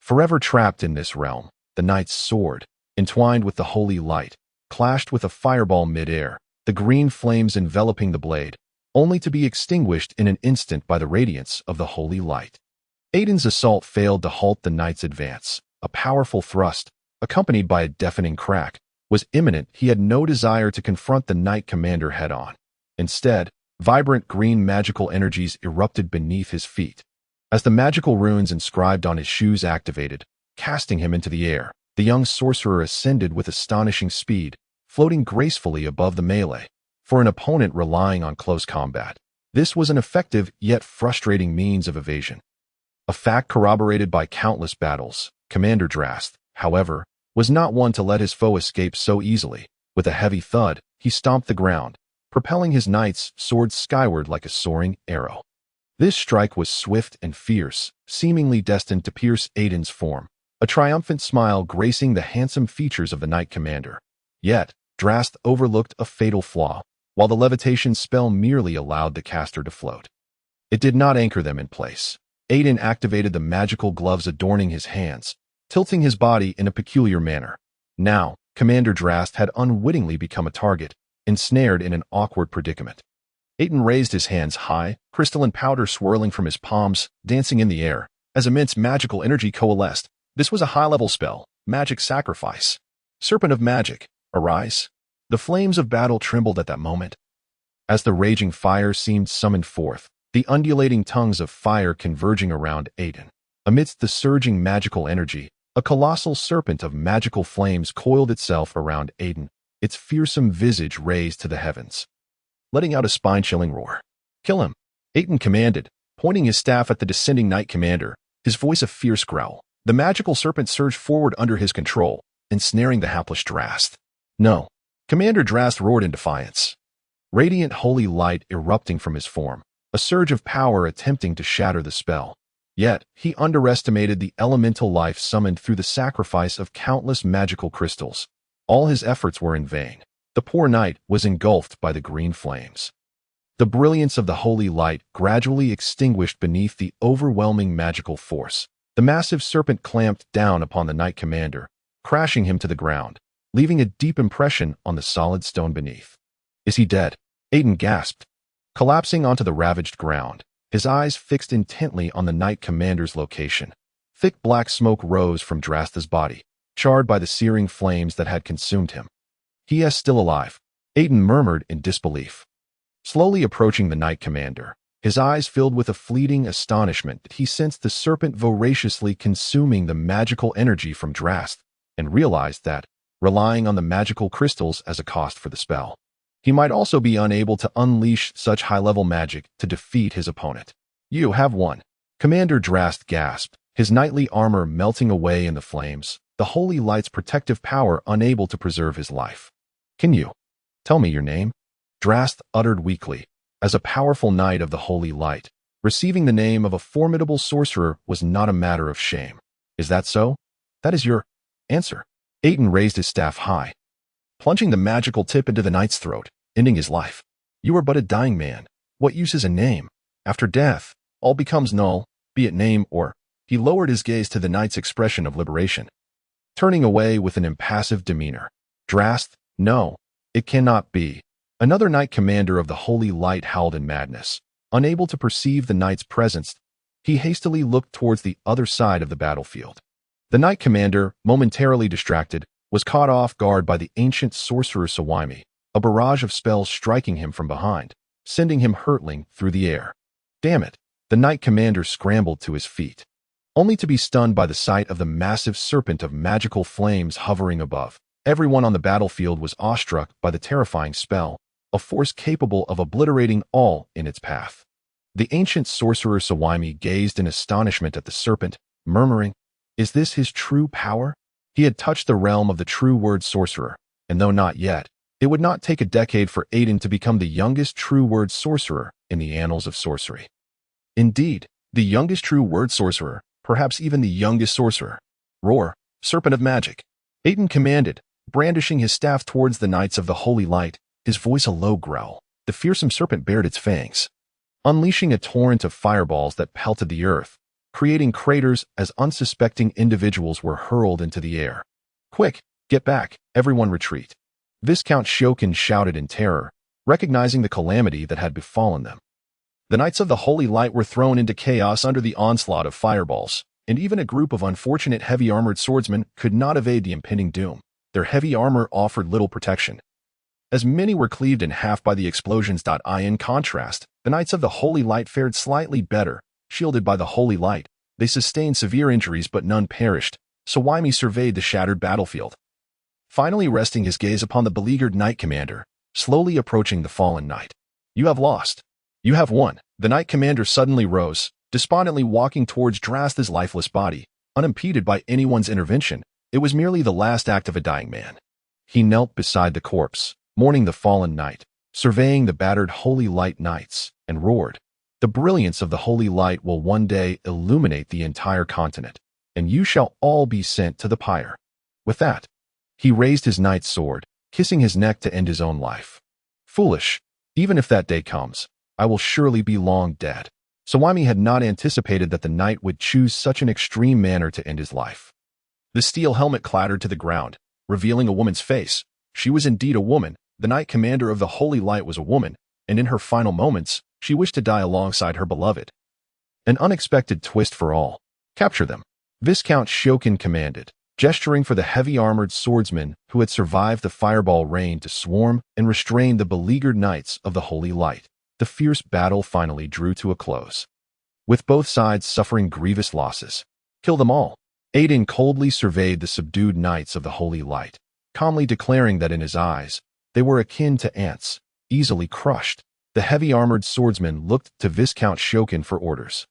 Forever trapped in this realm, the knight's sword, entwined with the holy light, clashed with a fireball mid-air, the green flames enveloping the blade, only to be extinguished in an instant by the radiance of the holy light. Aitin's assault failed to halt the knight's advance. A powerful thrust, accompanied by a deafening crack, was imminent. He had no desire to confront the knight commander head-on. Instead, vibrant green magical energies erupted beneath his feet. As the magical runes inscribed on his shoes activated, casting him into the air, the young sorcerer ascended with astonishing speed, floating gracefully above the melee. For an opponent relying on close combat, this was an effective yet frustrating means of evasion. A fact corroborated by countless battles. Commander Drast, however, was not one to let his foe escape so easily. With a heavy thud, he stomped the ground, propelling his knight's sword skyward like a soaring arrow. This strike was swift and fierce, seemingly destined to pierce Aitin's form, a triumphant smile gracing the handsome features of the knight commander. Yet, Drast overlooked a fatal flaw. While the levitation spell merely allowed the caster to float, it did not anchor them in place. Aitin activated the magical gloves adorning his hands, tilting his body in a peculiar manner. Now, Commander Drast had unwittingly become a target, ensnared in an awkward predicament. Aitin raised his hands high, crystalline powder swirling from his palms, dancing in the air. As immense magical energy coalesced, This was a high-level spell, magic sacrifice. Serpent of magic, arise. The flames of battle trembled at that moment. As the raging fire seemed summoned forth, the undulating tongues of fire converging around Aitin. Amidst the surging magical energy, a colossal serpent of magical flames coiled itself around Aitin, its fearsome visage raised to the heavens, letting out a spine-chilling roar. Kill him, Aitin commanded, pointing his staff at the descending knight commander, his voice a fierce growl. The magical serpent surged forward under his control, ensnaring the hapless Drast. No. Commander Drast roared in defiance. Radiant holy light erupting from his form, a surge of power attempting to shatter the spell. Yet, he underestimated the elemental life summoned through the sacrifice of countless magical crystals. All his efforts were in vain. The poor knight was engulfed by the green flames. The brilliance of the holy light gradually extinguished beneath the overwhelming magical force. The massive serpent clamped down upon the knight commander, crashing him to the ground, leaving a deep impression on the solid stone beneath. Is he dead? Aitin gasped. Collapsing onto the ravaged ground, his eyes fixed intently on the knight commander's location. Thick black smoke rose from Drasta's body, charred by the searing flames that had consumed him. He is still alive, Aitin murmured in disbelief. Slowly approaching the knight commander, his eyes filled with a fleeting astonishment that he sensed the serpent voraciously consuming the magical energy from Drast, and realized that, relying on the magical crystals as a cost for the spell, he might also be unable to unleash such high-level magic to defeat his opponent. You have won. Commander Drast gasped, his knightly armor melting away in the flames, the holy light's protective power unable to preserve his life. Can you tell me your name? Drast uttered weakly. As a powerful knight of the holy light, receiving the name of a formidable sorcerer was not a matter of shame. Is that so? That is your answer. Aitin raised his staff high, plunging the magical tip into the knight's throat, ending his life. You are but a dying man. What use is a name? After death, all becomes null, be it name or... He lowered his gaze to the knight's expression of liberation, turning away with an impassive demeanor. Drast, no, it cannot be. Another knight commander of the holy light howled in madness. Unable to perceive the knight's presence, he hastily looked towards the other side of the battlefield. The knight commander, momentarily distracted, was caught off guard by the ancient sorcerer Sawami, a barrage of spells striking him from behind, sending him hurtling through the air. Damn it! The knight commander scrambled to his feet, only to be stunned by the sight of the massive serpent of magical flames hovering above. Everyone on the battlefield was awestruck by the terrifying spell, a force capable of obliterating all in its path. The ancient sorcerer Sawami gazed in astonishment at the serpent, murmuring, "Is this his true power?" He had touched the realm of the true word sorcerer, and though not yet, it would not take a decade for Aitin to become the youngest true word sorcerer in the annals of sorcery. Indeed, the youngest true word sorcerer, perhaps even the youngest sorcerer. Roar, serpent of magic. Aitin commanded, brandishing his staff towards the knights of the holy light, his voice a low growl. The fearsome serpent bared its fangs, unleashing a torrent of fireballs that pelted the earth, creating craters as unsuspecting individuals were hurled into the air. Quick, get back, everyone retreat. Viscount Shokin shouted in terror, recognizing the calamity that had befallen them. The Knights of the Holy Light were thrown into chaos under the onslaught of fireballs, and even a group of unfortunate heavy-armored swordsmen could not evade the impending doom. Their heavy armor offered little protection, as many were cleaved in half by the explosions. In contrast, the Knights of the Holy Light fared slightly better. Shielded by the Holy Light, they sustained severe injuries but none perished. Sawami surveyed the shattered battlefield, finally resting his gaze upon the beleaguered knight commander, slowly approaching the fallen knight. You have lost. You have won. The knight commander suddenly rose, despondently walking towards Drasta's lifeless body, unimpeded by anyone's intervention. It was merely the last act of a dying man. He knelt beside the corpse, mourning the fallen knight, surveying the battered holy light knights, and roared, "The brilliance of the holy light will one day illuminate the entire continent, and you shall all be sent to the pyre." With that, he raised his knight's sword, kissing his neck to end his own life. Foolish, even if that day comes, I will surely be long dead. Sawami had not anticipated that the knight would choose such an extreme manner to end his life. The steel helmet clattered to the ground, revealing a woman's face. She was indeed a woman. The knight commander of the Holy Light was a woman, and in her final moments, she wished to die alongside her beloved. An unexpected twist for all. Capture them. Viscount Shokin commanded, gesturing for the heavy-armored swordsmen who had survived the fireball rain to swarm and restrain the beleaguered knights of the Holy Light. The fierce battle finally drew to a close, with both sides suffering grievous losses. Kill them all. Aitin coldly surveyed the subdued knights of the Holy Light, calmly declaring that in his eyes, they were akin to ants, easily crushed. The heavy-armored swordsmen looked to Viscount Shokin for orders,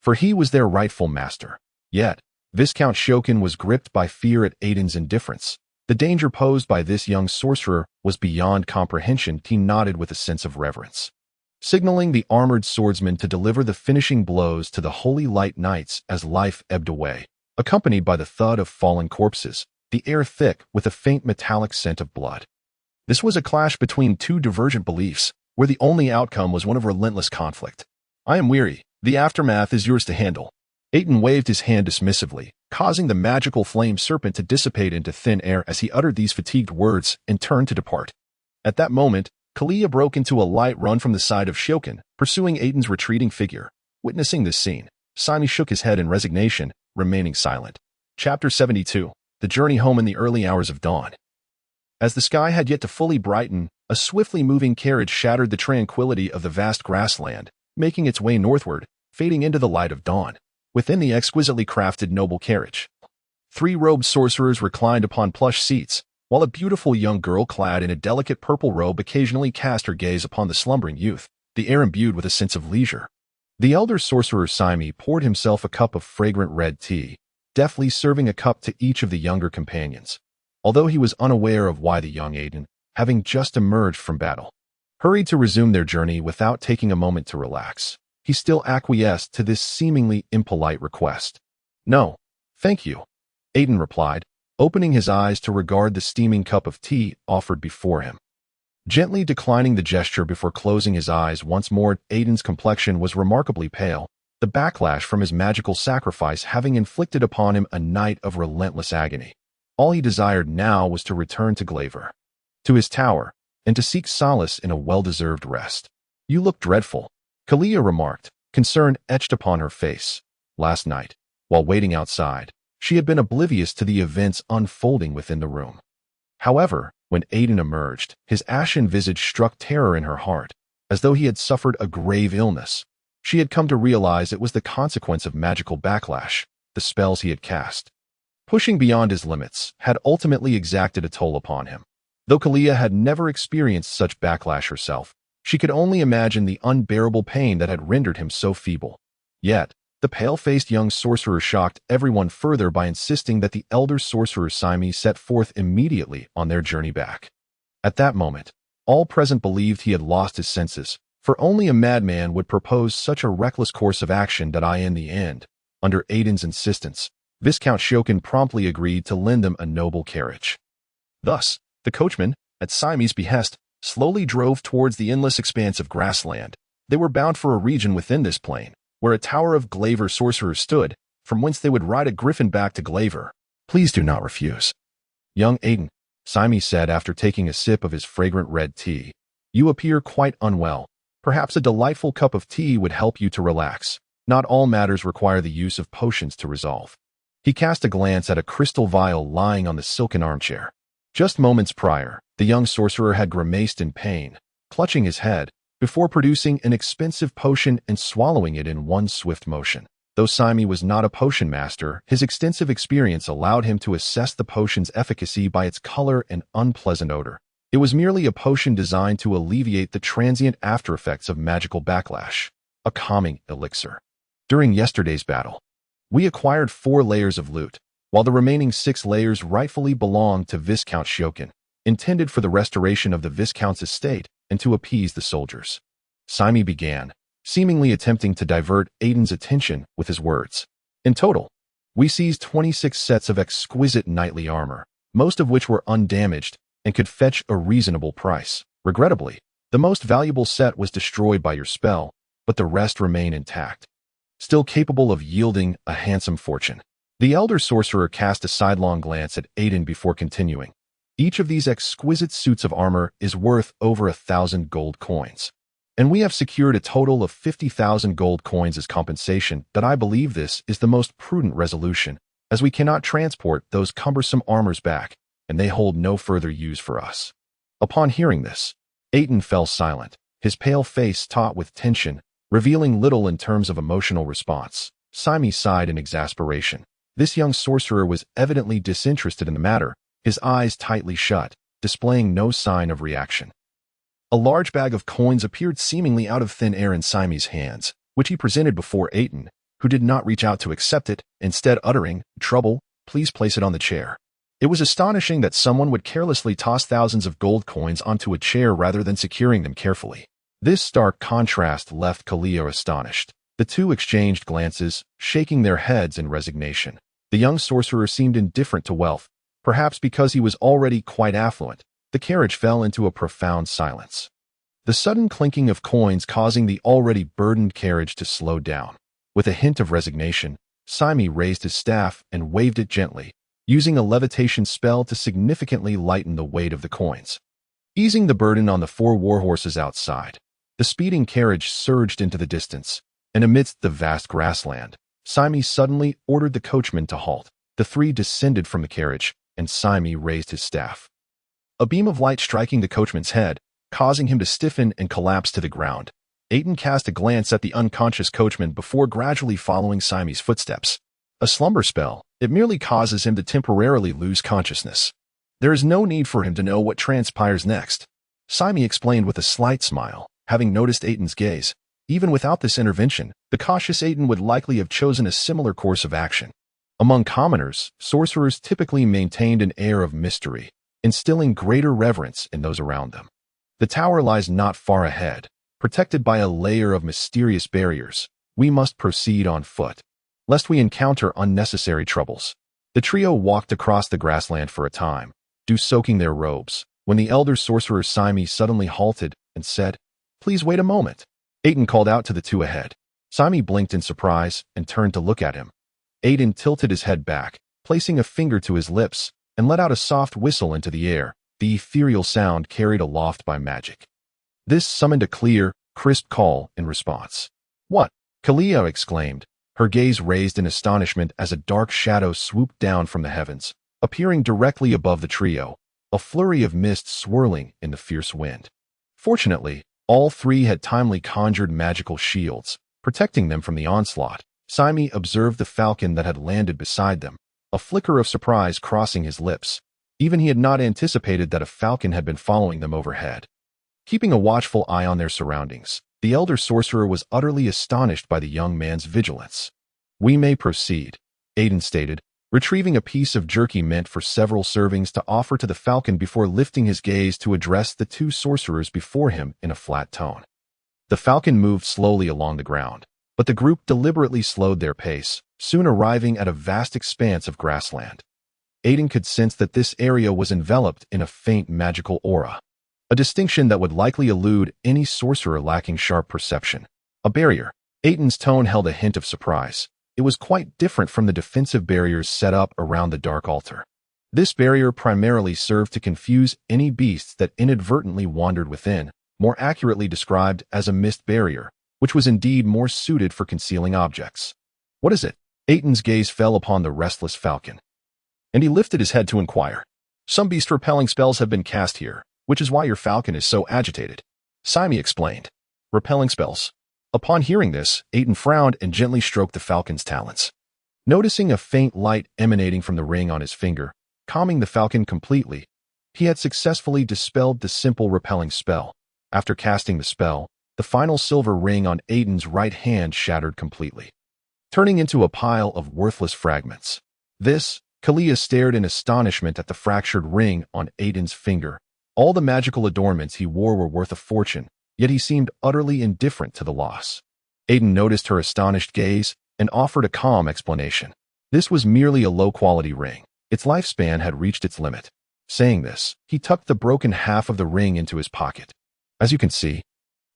for he was their rightful master. Yet, Viscount Shokin was gripped by fear at Aitin's indifference. The danger posed by this young sorcerer was beyond comprehension. He nodded with a sense of reverence, signaling the armored swordsmen to deliver the finishing blows to the Holy Light Knights as life ebbed away, accompanied by the thud of fallen corpses, the air thick with a faint metallic scent of blood. This was a clash between two divergent beliefs, where the only outcome was one of relentless conflict. I am weary. The aftermath is yours to handle. Aitin waved his hand dismissively, causing the magical flame serpent to dissipate into thin air as he uttered these fatigued words and turned to depart. At that moment, Kilia broke into a light run from the side of Shokin, pursuing Aitin's retreating figure. Witnessing this scene, Simi shook his head in resignation, remaining silent. Chapter 72. The Journey Home in the Early Hours of Dawn. As the sky had yet to fully brighten, a swiftly moving carriage shattered the tranquility of the vast grassland, making its way northward, fading into the light of dawn. Within the exquisitely crafted noble carriage, 3 robed sorcerers reclined upon plush seats, while a beautiful young girl clad in a delicate purple robe occasionally cast her gaze upon the slumbering youth, the air imbued with a sense of leisure. The elder sorcerer Simi poured himself a cup of fragrant red tea, deftly serving a cup to each of the younger companions, although he was unaware of why the young Aitin, having just emerged from battle, hurried to resume their journey without taking a moment to relax. He still acquiesced to this seemingly impolite request. No, thank you, Aitin replied, opening his eyes to regard the steaming cup of tea offered before him. Gently declining the gesture before closing his eyes once more, Aitin's complexion was remarkably pale, the backlash from his magical sacrifice having inflicted upon him a night of relentless agony. All he desired now was to return to Glaver, to his tower, and to seek solace in a well-deserved rest. You look dreadful, Kilia remarked, concern etched upon her face. Last night, while waiting outside, she had been oblivious to the events unfolding within the room. However, when Aitin emerged, his ashen visage struck terror in her heart, as though he had suffered a grave illness. She had come to realize it was the consequence of magical backlash. The spells he had cast, pushing beyond his limits, had ultimately exacted a toll upon him. Though Kilia had never experienced such backlash herself, she could only imagine the unbearable pain that had rendered him so feeble. Yet, the pale-faced young sorcerer shocked everyone further by insisting that the elder sorcerer Simi set forth immediately on their journey back. At that moment, all present believed he had lost his senses, for only a madman would propose such a reckless course of action that in the end, under Aitin's insistence, Viscount Shokin promptly agreed to lend them a noble carriage. Thus, the coachman, at Simi's behest, slowly drove towards the endless expanse of grassland. They were bound for a region within this plain, where a tower of Glaver sorcerers stood, from whence they would ride a griffin back to Glaver. Please do not refuse. Young Aitin, Simi said after taking a sip of his fragrant red tea. You appear quite unwell. Perhaps a delightful cup of tea would help you to relax. Not all matters require the use of potions to resolve. He cast a glance at a crystal vial lying on the silken armchair. Just moments prior, the young sorcerer had grimaced in pain, clutching his head, before producing an expensive potion and swallowing it in one swift motion. Though Simi was not a potion master, his extensive experience allowed him to assess the potion's efficacy by its color and unpleasant odor. It was merely a potion designed to alleviate the transient aftereffects of magical backlash, a calming elixir. During yesterday's battle, we acquired 4 layers of loot, while the remaining 6 layers rightfully belonged to Viscount Shokin, intended for the restoration of the Viscount's estate and to appease the soldiers. Simi began, seemingly attempting to divert Aitin's attention with his words. In total, we seized 26 sets of exquisite knightly armor, most of which were undamaged and could fetch a reasonable price. Regrettably, the most valuable set was destroyed by your spell, but the rest remain intact, still capable of yielding a handsome fortune. The elder sorcerer cast a sidelong glance at Aitin before continuing. Each of these exquisite suits of armor is worth over 1,000 gold coins, and we have secured a total of 50,000 gold coins as compensation. That I believe this is the most prudent resolution. as we cannot transport those cumbersome armors back, and they hold no further use for us." Upon hearing this, Aitin fell silent, his pale face taut with tension, revealing little in terms of emotional response. Sime sighed in exasperation. This young sorcerer was evidently disinterested in the matter, his eyes tightly shut, displaying no sign of reaction. A large bag of coins appeared seemingly out of thin air in Sime's hands, which he presented before Aitin, who did not reach out to accept it, instead uttering, "Trouble, please place it on the chair." It was astonishing that someone would carelessly toss thousands of gold coins onto a chair rather than securing them carefully. This stark contrast left Kilia astonished. The two exchanged glances, shaking their heads in resignation. The young sorcerer seemed indifferent to wealth, perhaps because he was already quite affluent. The carriage fell into a profound silence, the sudden clinking of coins causing the already burdened carriage to slow down. With a hint of resignation, Sime raised his staff and waved it gently, using a levitation spell to significantly lighten the weight of the coins. Easing the burden on the 4 warhorses outside, the speeding carriage surged into the distance, and amidst the vast grassland, Sime suddenly ordered the coachman to halt. The 3 descended from the carriage, and Sime raised his staff. A beam of light striking the coachman's head, causing him to stiffen and collapse to the ground. Aitin cast a glance at the unconscious coachman before gradually following Sime's footsteps. A slumber spell, it merely causes him to temporarily lose consciousness. There is no need for him to know what transpires next. Sime explained with a slight smile, having noticed Aitin's gaze. Even without this intervention, the cautious Aitin would likely have chosen a similar course of action. Among commoners, sorcerers typically maintained an air of mystery, instilling greater reverence in those around them. The tower lies not far ahead, protected by a layer of mysterious barriers. We must proceed on foot, lest we encounter unnecessary troubles. The trio walked across the grassland for a time, dew soaking their robes, when the elder sorcerer Sime suddenly halted and said, "Please wait a moment." Aitin called out to the 2 ahead. Sime blinked in surprise and turned to look at him. Aitin tilted his head back, placing a finger to his lips, and let out a soft whistle into the air, the ethereal sound carried aloft by magic. This summoned a clear, crisp call in response. "What?" Kilia exclaimed, her gaze raised in astonishment as a dark shadow swooped down from the heavens, appearing directly above the trio, a flurry of mist swirling in the fierce wind. Fortunately, all 3 had timely conjured magical shields, protecting them from the onslaught. Sime observed the falcon that had landed beside them, a flicker of surprise crossing his lips. Even he had not anticipated that a falcon had been following them overhead. Keeping a watchful eye on their surroundings, the elder sorcerer was utterly astonished by the young man's vigilance. "We may proceed," Aitin stated, retrieving a piece of jerky meant for several servings to offer to the falcon before lifting his gaze to address the 2 sorcerers before him in a flat tone. The falcon moved slowly along the ground, but the group deliberately slowed their pace, soon arriving at a vast expanse of grassland. Aitin could sense that this area was enveloped in a faint magical aura, a distinction that would likely elude any sorcerer lacking sharp perception. A barrier. Aitin's tone held a hint of surprise. It was quite different from the defensive barriers set up around the dark altar. This barrier primarily served to confuse any beasts that inadvertently wandered within, more accurately described as a mist barrier, which was indeed more suited for concealing objects. "What is it?" Aitin's gaze fell upon the restless falcon, and he lifted his head to inquire. "Some beast-repelling spells have been cast here, which is why your falcon is so agitated," Sime explained. "Repelling spells." Upon hearing this, Aitin frowned and gently stroked the falcon's talons. Noticing a faint light emanating from the ring on his finger, calming the falcon completely, he had successfully dispelled the simple repelling spell. After casting the spell, the final silver ring on Aitin's right hand shattered completely, turning into a pile of worthless fragments. Kilia stared in astonishment at the fractured ring on Aitin's finger. All the magical adornments he wore were worth a fortune, yet he seemed utterly indifferent to the loss. Aitin noticed her astonished gaze and offered a calm explanation. This was merely a low-quality ring. Its lifespan had reached its limit. Saying this, he tucked the broken half of the ring into his pocket. "As you can see,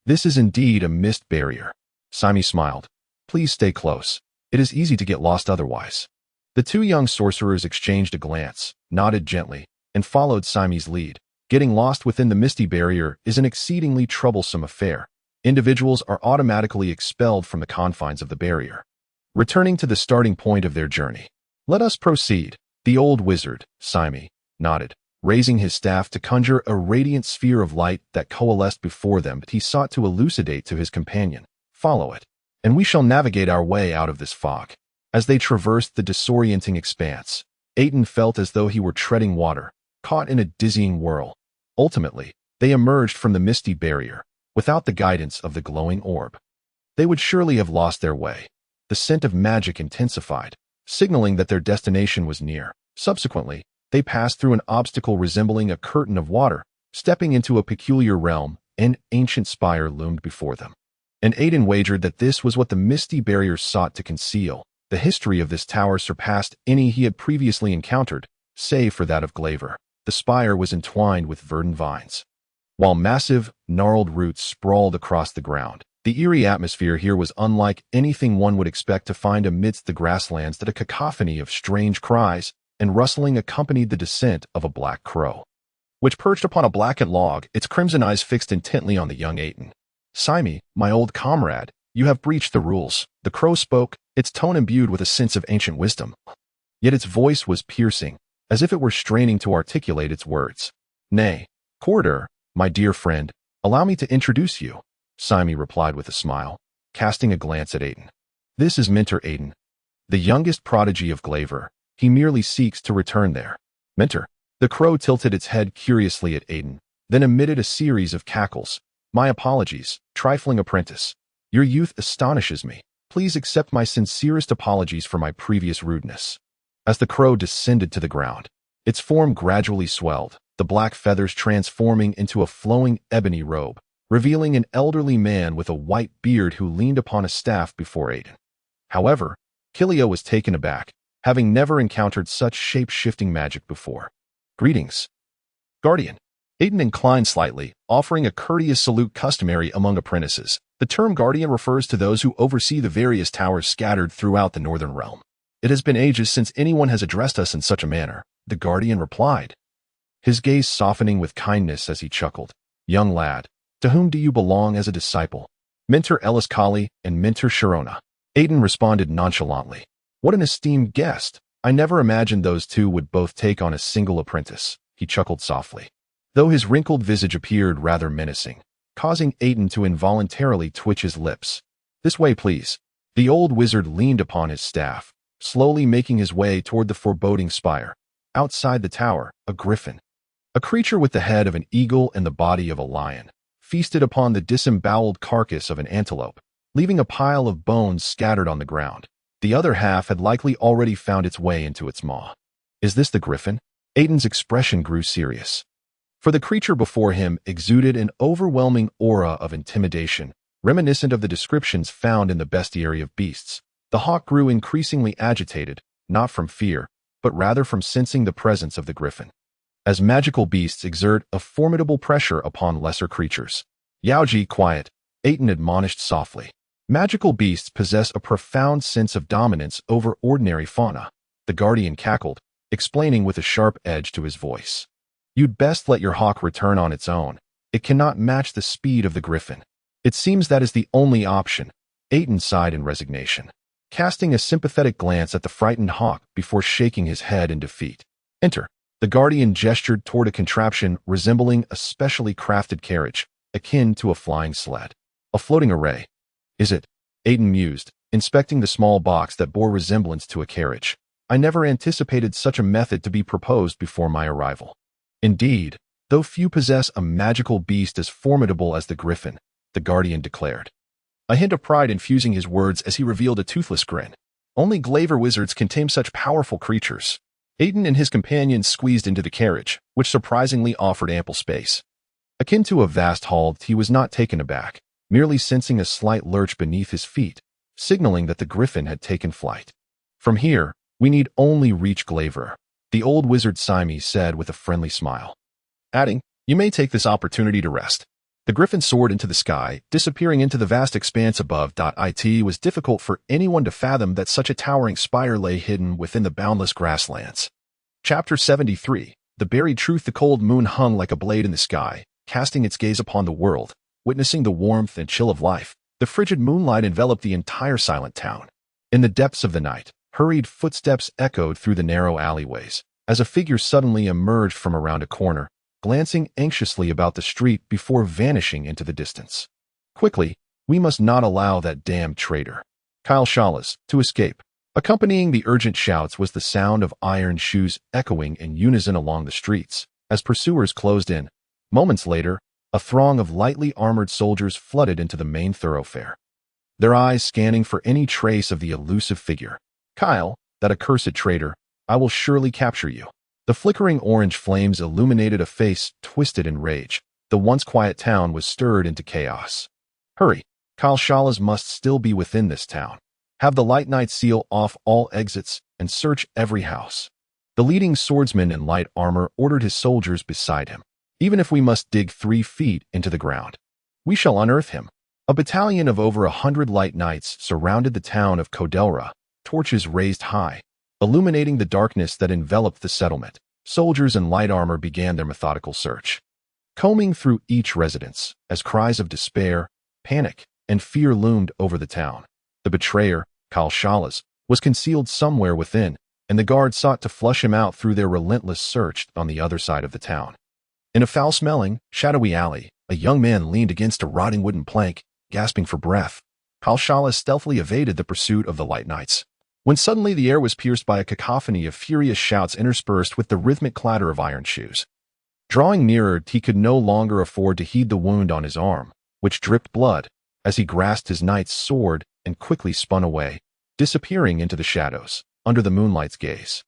this is indeed a mist barrier." Sime smiled. "Please stay close. It is easy to get lost otherwise." The 2 young sorcerers exchanged a glance, nodded gently, and followed Sime's lead. Getting lost within the misty barrier is an exceedingly troublesome affair. Individuals are automatically expelled from the confines of the barrier, returning to the starting point of their journey. Let us proceed. The old wizard, Sime, nodded, raising his staff to conjure a radiant sphere of light that coalesced before them, but he sought to elucidate to his companion. Follow it, and we shall navigate our way out of this fog. As they traversed the disorienting expanse, Aitin felt as though he were treading water, caught in a dizzying whirl. Ultimately, they emerged from the misty barrier, without the guidance of the glowing orb. They would surely have lost their way. The scent of magic intensified, signaling that their destination was near. Subsequently, they passed through an obstacle resembling a curtain of water, stepping into a peculiar realm. An ancient spire loomed before them. And Aitin wagered that this was what the misty barrier sought to conceal. The history of this tower surpassed any he had previously encountered, save for that of Glaver. The spire was entwined with verdant vines, while massive, gnarled roots sprawled across the ground. The eerie atmosphere here was unlike anything one would expect to find amidst the grasslands. That a cacophony of strange cries and rustling accompanied the descent of a black crow, which perched upon a blackened log, its crimson eyes fixed intently on the young Aitin. Sime, my old comrade, you have breached the rules. The crow spoke, its tone imbued with a sense of ancient wisdom. Yet its voice was piercing, as if it were straining to articulate its words. Nay, Corridor, my dear friend, allow me to introduce you, Sime replied with a smile, casting a glance at Aitin. This is Mentor Aitin, the youngest prodigy of Glaver. He merely seeks to return there. Mentor. The crow tilted its head curiously at Aitin, then emitted a series of cackles. My apologies, trifling apprentice. Your youth astonishes me. Please accept my sincerest apologies for my previous rudeness. As the crow descended to the ground, its form gradually swelled, the black feathers transforming into a flowing ebony robe, revealing an elderly man with a white beard who leaned upon a staff before Aitin. However, Kilia was taken aback, having never encountered such shape-shifting magic before. Greetings, Guardian. Aitin inclined slightly, offering a courteous salute customary among apprentices. The term Guardian refers to those who oversee the various towers scattered throughout the Northern Realm. It has been ages since anyone has addressed us in such a manner, the Guardian replied, his gaze softening with kindness as he chuckled. Young lad, to whom do you belong as a disciple? Mentor Ellis Kali and Mentor Sharona. Aitin responded nonchalantly. What an esteemed guest. I never imagined those two would both take on a single apprentice. He chuckled softly, though his wrinkled visage appeared rather menacing, causing Aitin to involuntarily twitch his lips. This way, please. The old wizard leaned upon his staff, slowly making his way toward the foreboding spire. Outside the tower, a griffin, a creature with the head of an eagle and the body of a lion, feasted upon the disemboweled carcass of an antelope, leaving a pile of bones scattered on the ground. The other half had likely already found its way into its maw. Is this the griffin? Aitin's expression grew serious, for the creature before him exuded an overwhelming aura of intimidation, reminiscent of the descriptions found in the bestiary of beasts. The hawk grew increasingly agitated, not from fear, but rather from sensing the presence of the griffin. As magical beasts exert a formidable pressure upon lesser creatures. Yaoji, quiet, Aitin admonished softly. Magical beasts possess a profound sense of dominance over ordinary fauna. The guardian cackled, explaining with a sharp edge to his voice. You'd best let your hawk return on its own. It cannot match the speed of the griffin. It seems that is the only option. Aitin sighed in resignation, casting a sympathetic glance at the frightened hawk before shaking his head in defeat. Enter. The guardian gestured toward a contraption resembling a specially crafted carriage, akin to a flying sled. A floating array. Is it? Aitin mused, inspecting the small box that bore resemblance to a carriage. I never anticipated such a method to be proposed before my arrival. Indeed, though few possess a magical beast as formidable as the griffin, the guardian declared, a hint of pride infusing his words as he revealed a toothless grin. Only Glaver wizards can tame such powerful creatures. Aitin and his companions squeezed into the carriage, which surprisingly offered ample space. Akin to a vast hall, he was not taken aback, merely sensing a slight lurch beneath his feet, signaling that the griffin had taken flight. From here, we need only reach Glaver, the old wizard Sime said with a friendly smile, adding, you may take this opportunity to rest. The griffin soared into the sky, disappearing into the vast expanse above. It was difficult for anyone to fathom that such a towering spire lay hidden within the boundless grasslands. Chapter 73. The buried truth. The cold moon hung like a blade in the sky, casting its gaze upon the world, witnessing the warmth and chill of life. The frigid moonlight enveloped the entire silent town. In the depths of the night, Hurried footsteps echoed through the narrow alleyways, as a figure suddenly emerged from around a corner, glancing anxiously about the street before vanishing into the distance. Quickly, we must not allow that damned traitor, Kyle Shawless, to escape. Accompanying the urgent shouts was the sound of iron shoes echoing in unison along the streets. As pursuers closed in, moments later, a throng of lightly armored soldiers flooded into the main thoroughfare, their eyes scanning for any trace of the elusive figure. Kyle, that accursed traitor, I will surely capture you. The flickering orange flames illuminated a face twisted in rage. The once quiet town was stirred into chaos. Hurry, Kyle Shawless must still be within this town. Have the Light Knight seal off all exits and search every house. The leading swordsman in light armor ordered his soldiers beside him. Even if we must dig 3 feet into the ground, we shall unearth him. A battalion of over 100 light knights surrounded the town of Codelra, torches raised high, illuminating the darkness that enveloped the settlement. Soldiers in light armor began their methodical search, combing through each residence as cries of despair, panic, and fear loomed over the town. The betrayer, Kyle Shawless, was concealed somewhere within, and the guards sought to flush him out through their relentless search on the other side of the town. In a foul-smelling, shadowy alley, a young man leaned against a rotting wooden plank, gasping for breath. Kyle Shawless stealthily evaded the pursuit of the Light Knights, when suddenly the air was pierced by a cacophony of furious shouts interspersed with the rhythmic clatter of iron shoes. Drawing nearer, he could no longer afford to heed the wound on his arm, which dripped blood, as he grasped his knight's sword and quickly spun away, disappearing into the shadows, under the moonlight's gaze.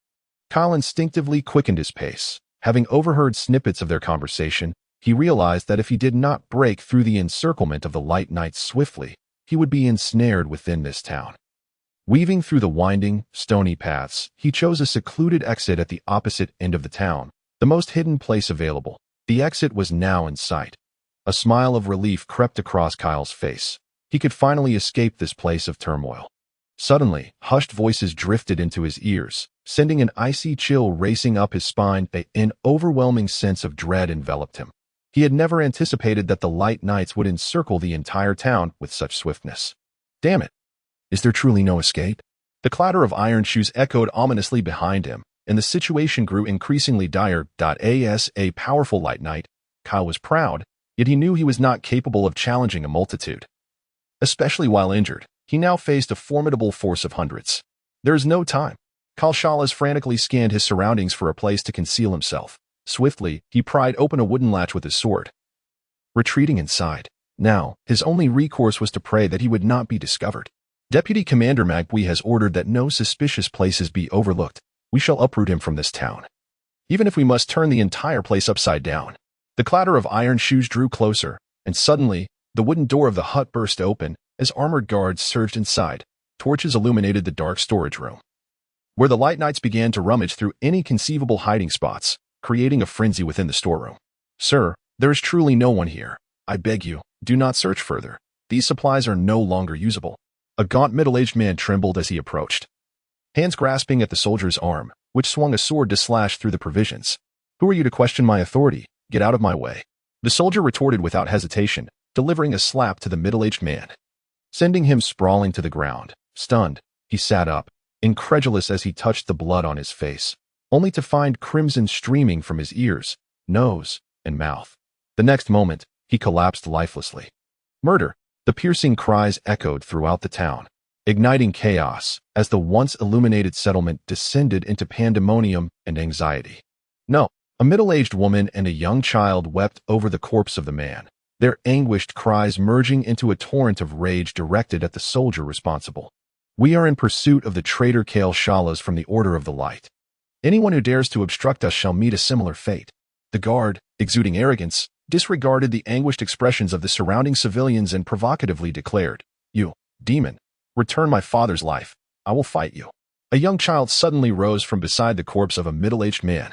Kyle instinctively quickened his pace. Having overheard snippets of their conversation, he realized that if he did not break through the encirclement of the Light Knights swiftly, he would be ensnared within this town. Weaving through the winding, stony paths, he chose a secluded exit at the opposite end of the town, the most hidden place available. The exit was now in sight. A smile of relief crept across Kyle's face. He could finally escape this place of turmoil. Suddenly, hushed voices drifted into his ears, sending an icy chill racing up his spine. An overwhelming sense of dread enveloped him. He had never anticipated that the Light Knights would encircle the entire town with such swiftness. Damn it! Is there truly no escape? The clatter of iron shoes echoed ominously behind him, and the situation grew increasingly dire. As a powerful Light Knight, Kyle was proud, yet he knew he was not capable of challenging a multitude. Especially while injured, he now faced a formidable force of hundreds. There is no time. Kyle Shawless frantically scanned his surroundings for a place to conceal himself. Swiftly, he pried open a wooden latch with his sword, retreating inside. Now, his only recourse was to pray that he would not be discovered. Deputy Commander Magpie has ordered that no suspicious places be overlooked. We shall uproot him from this town, even if we must turn the entire place upside down. The clatter of iron shoes drew closer, and suddenly, the wooden door of the hut burst open as armored guards surged inside. Torches illuminated the dark storage room, where the Light Knights began to rummage through any conceivable hiding spots, creating a frenzy within the storeroom. Sir, there is truly no one here. I beg you, do not search further. These supplies are no longer usable. A gaunt middle-aged man trembled as he approached, hands grasping at the soldier's arm, which swung a sword to slash through the provisions. Who are you to question my authority? Get out of my way. The soldier retorted without hesitation, delivering a slap to the middle-aged man, sending him sprawling to the ground. Stunned, he sat up, incredulous as he touched the blood on his face, only to find crimson streaming from his ears, nose, and mouth. The next moment, he collapsed lifelessly. Murder! The piercing cries echoed throughout the town, igniting chaos as the once illuminated settlement descended into pandemonium and anxiety. No, a middle-aged woman and a young child wept over the corpse of the man, their anguished cries merging into a torrent of rage directed at the soldier responsible. We are in pursuit of the traitor Kyle Shawless from the Order of the Light. Anyone who dares to obstruct us shall meet a similar fate. The guard, exuding arrogance, disregarded the anguished expressions of the surrounding civilians and provocatively declared, "You, demon, return my father's life. I will fight you." A young child suddenly rose from beside the corpse of a middle-aged man,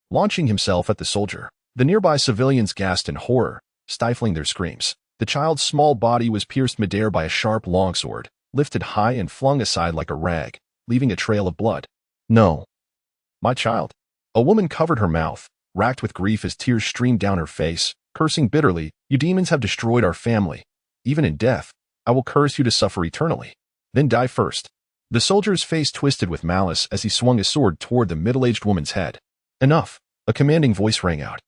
launching himself at the soldier. The nearby civilians gasped in horror, stifling their screams. The child's small body was pierced midair by a sharp longsword, lifted high and flung aside like a rag, leaving a trail of blood. No. My child. A woman covered her mouth, racked with grief as tears streamed down her face, cursing bitterly, "You demons have destroyed our family. Even in death, I will curse you to suffer eternally. Then die first." The soldier's face twisted with malice as he swung his sword toward the middle-aged woman's head. Enough! A commanding voice rang out.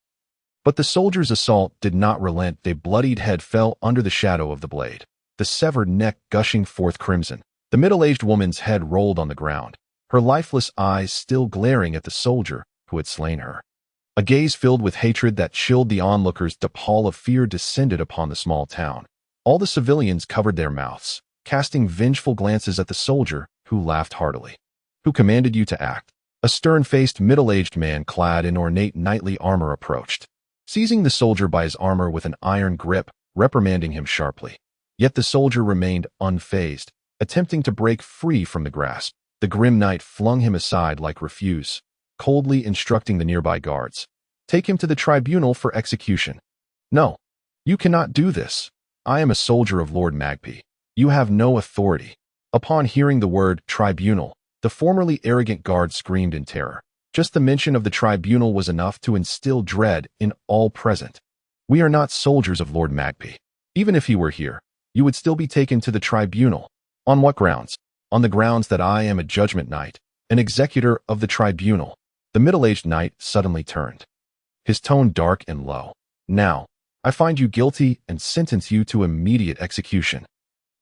But the soldier's assault did not relent. The bloodied head fell under the shadow of the blade, the severed neck gushing forth crimson. The middle-aged woman's head rolled on the ground, her lifeless eyes still glaring at the soldier who had slain her. A gaze filled with hatred that chilled the onlookers. The pall of fear descended upon the small town. All the civilians covered their mouths, casting vengeful glances at the soldier who laughed heartily. Who commanded you to act? A stern-faced middle-aged man clad in ornate knightly armor approached, seizing the soldier by his armor with an iron grip, reprimanding him sharply. Yet the soldier remained unfazed, attempting to break free from the grasp. The grim knight flung him aside like refuse, coldly instructing the nearby guards. Take him to the tribunal for execution. No, you cannot do this. I am a soldier of Lord Magpie. You have no authority. Upon hearing the word tribunal, the formerly arrogant guard screamed in terror. Just the mention of the tribunal was enough to instill dread in all present. We are not soldiers of Lord Magpie. Even if he were here, you would still be taken to the tribunal. On what grounds? On the grounds that I am a judgment knight, an executor of the tribunal. The middle-aged knight suddenly turned, his tone dark and low. Now, I find you guilty and sentence you to immediate execution.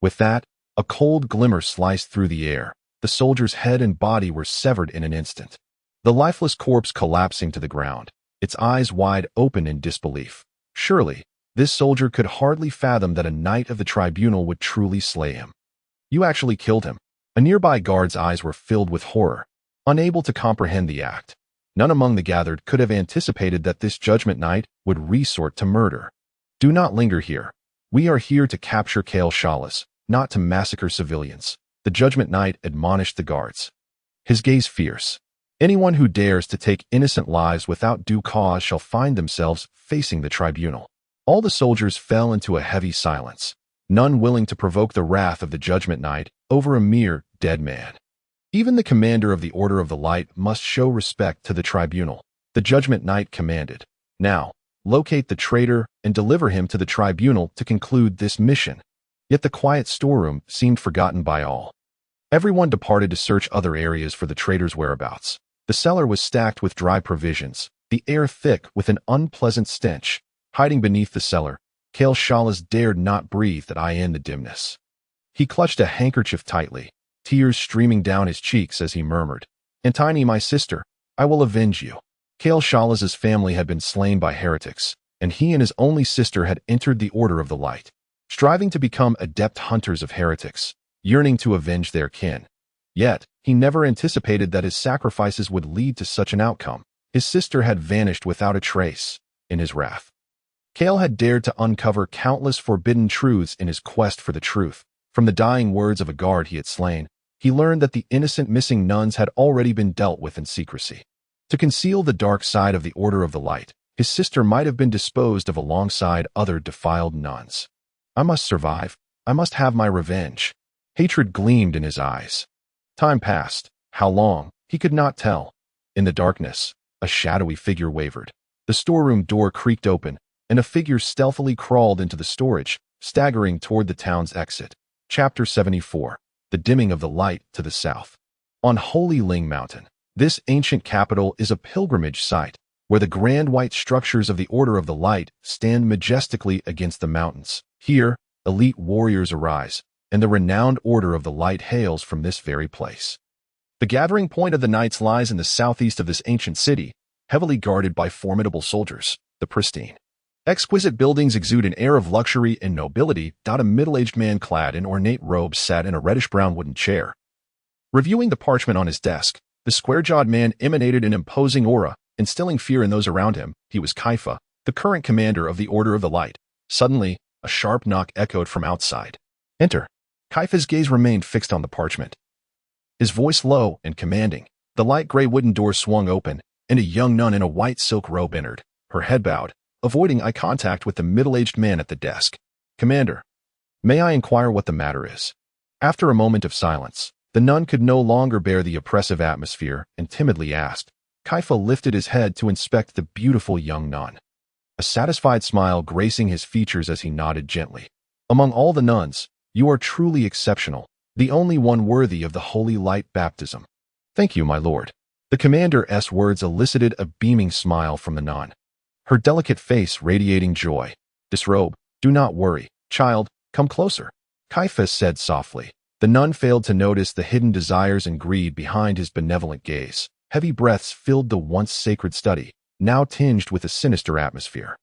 With that, a cold glimmer sliced through the air. The soldier's head and body were severed in an instant, the lifeless corpse collapsing to the ground, its eyes wide open in disbelief. Surely, this soldier could hardly fathom that a knight of the tribunal would truly slay him. You actually killed him. A nearby guard's eyes were filled with horror, unable to comprehend the act. None among the gathered could have anticipated that this judgment knight would resort to murder. Do not linger here. We are here to capture Kale Shalas, not to massacre civilians. The judgment knight admonished the guards, his gaze fierce. Anyone who dares to take innocent lives without due cause shall find themselves facing the tribunal. All the soldiers fell into a heavy silence, none willing to provoke the wrath of the judgment knight over a mere dead man. Even the commander of the Order of the Light must show respect to the tribunal. The judgment knight commanded. Now, locate the traitor and deliver him to the tribunal to conclude this mission. Yet the quiet storeroom seemed forgotten by all. Everyone departed to search other areas for the traitor's whereabouts. The cellar was stacked with dry provisions, the air thick with an unpleasant stench. Hiding beneath the cellar, Kale Shalas dared not breathe that in the dimness. He clutched a handkerchief tightly, tears streaming down his cheeks as he murmured, "Aitin, my sister, I will avenge you." Kale Shalas's family had been slain by heretics, and he and his only sister had entered the Order of the Light, striving to become adept hunters of heretics, yearning to avenge their kin. Yet, he never anticipated that his sacrifices would lead to such an outcome. His sister had vanished without a trace. In his wrath, Kale had dared to uncover countless forbidden truths in his quest for the truth. From the dying words of a guard he had slain, he learned that the innocent missing nuns had already been dealt with in secrecy. To conceal the dark side of the Order of the Light, his sister might have been disposed of alongside other defiled nuns. I must survive. I must have my revenge. Hatred gleamed in his eyes. Time passed. How long? He could not tell. In the darkness, a shadowy figure wavered. The storeroom door creaked open, and a figure stealthily crawled into the storage, staggering toward the town's exit. Chapter 74. The Dimming of the Light to the South. On Holy Ling Mountain, this ancient capital is a pilgrimage site, where the grand white structures of the Order of the Light stand majestically against the mountains. Here, elite warriors arise, and the renowned Order of the Light hails from this very place. The gathering point of the Knights lies in the southeast of this ancient city, heavily guarded by formidable soldiers. The pristine, exquisite buildings exude an air of luxury and nobility. A middle-aged man clad in ornate robes sat in a reddish-brown wooden chair. Reviewing the parchment on his desk, the square-jawed man emanated an imposing aura, instilling fear in those around him. He was Kaifa, the current commander of the Order of the Light. Suddenly, a sharp knock echoed from outside. "Enter." Kaifa's gaze remained fixed on the parchment, his voice low and commanding. The light gray wooden door swung open, and a young nun in a white silk robe entered, her head bowed, avoiding eye contact with the middle-aged man at the desk. "Commander, may I inquire what the matter is?" After a moment of silence, the nun could no longer bear the oppressive atmosphere and timidly asked. Kaifa lifted his head to inspect the beautiful young nun, a satisfied smile gracing his features as he nodded gently. "Among all the nuns, you are truly exceptional. the only one worthy of the holy light baptism. Thank you, my lord. The commander's words elicited a beaming smile from the nun, her delicate face radiating joy. Disrobe, do not worry, child, come closer, Caiaphas said softly. The nun failed to notice the hidden desires and greed behind his benevolent gaze. Heavy breaths filled the once sacred study, now tinged with a sinister atmosphere.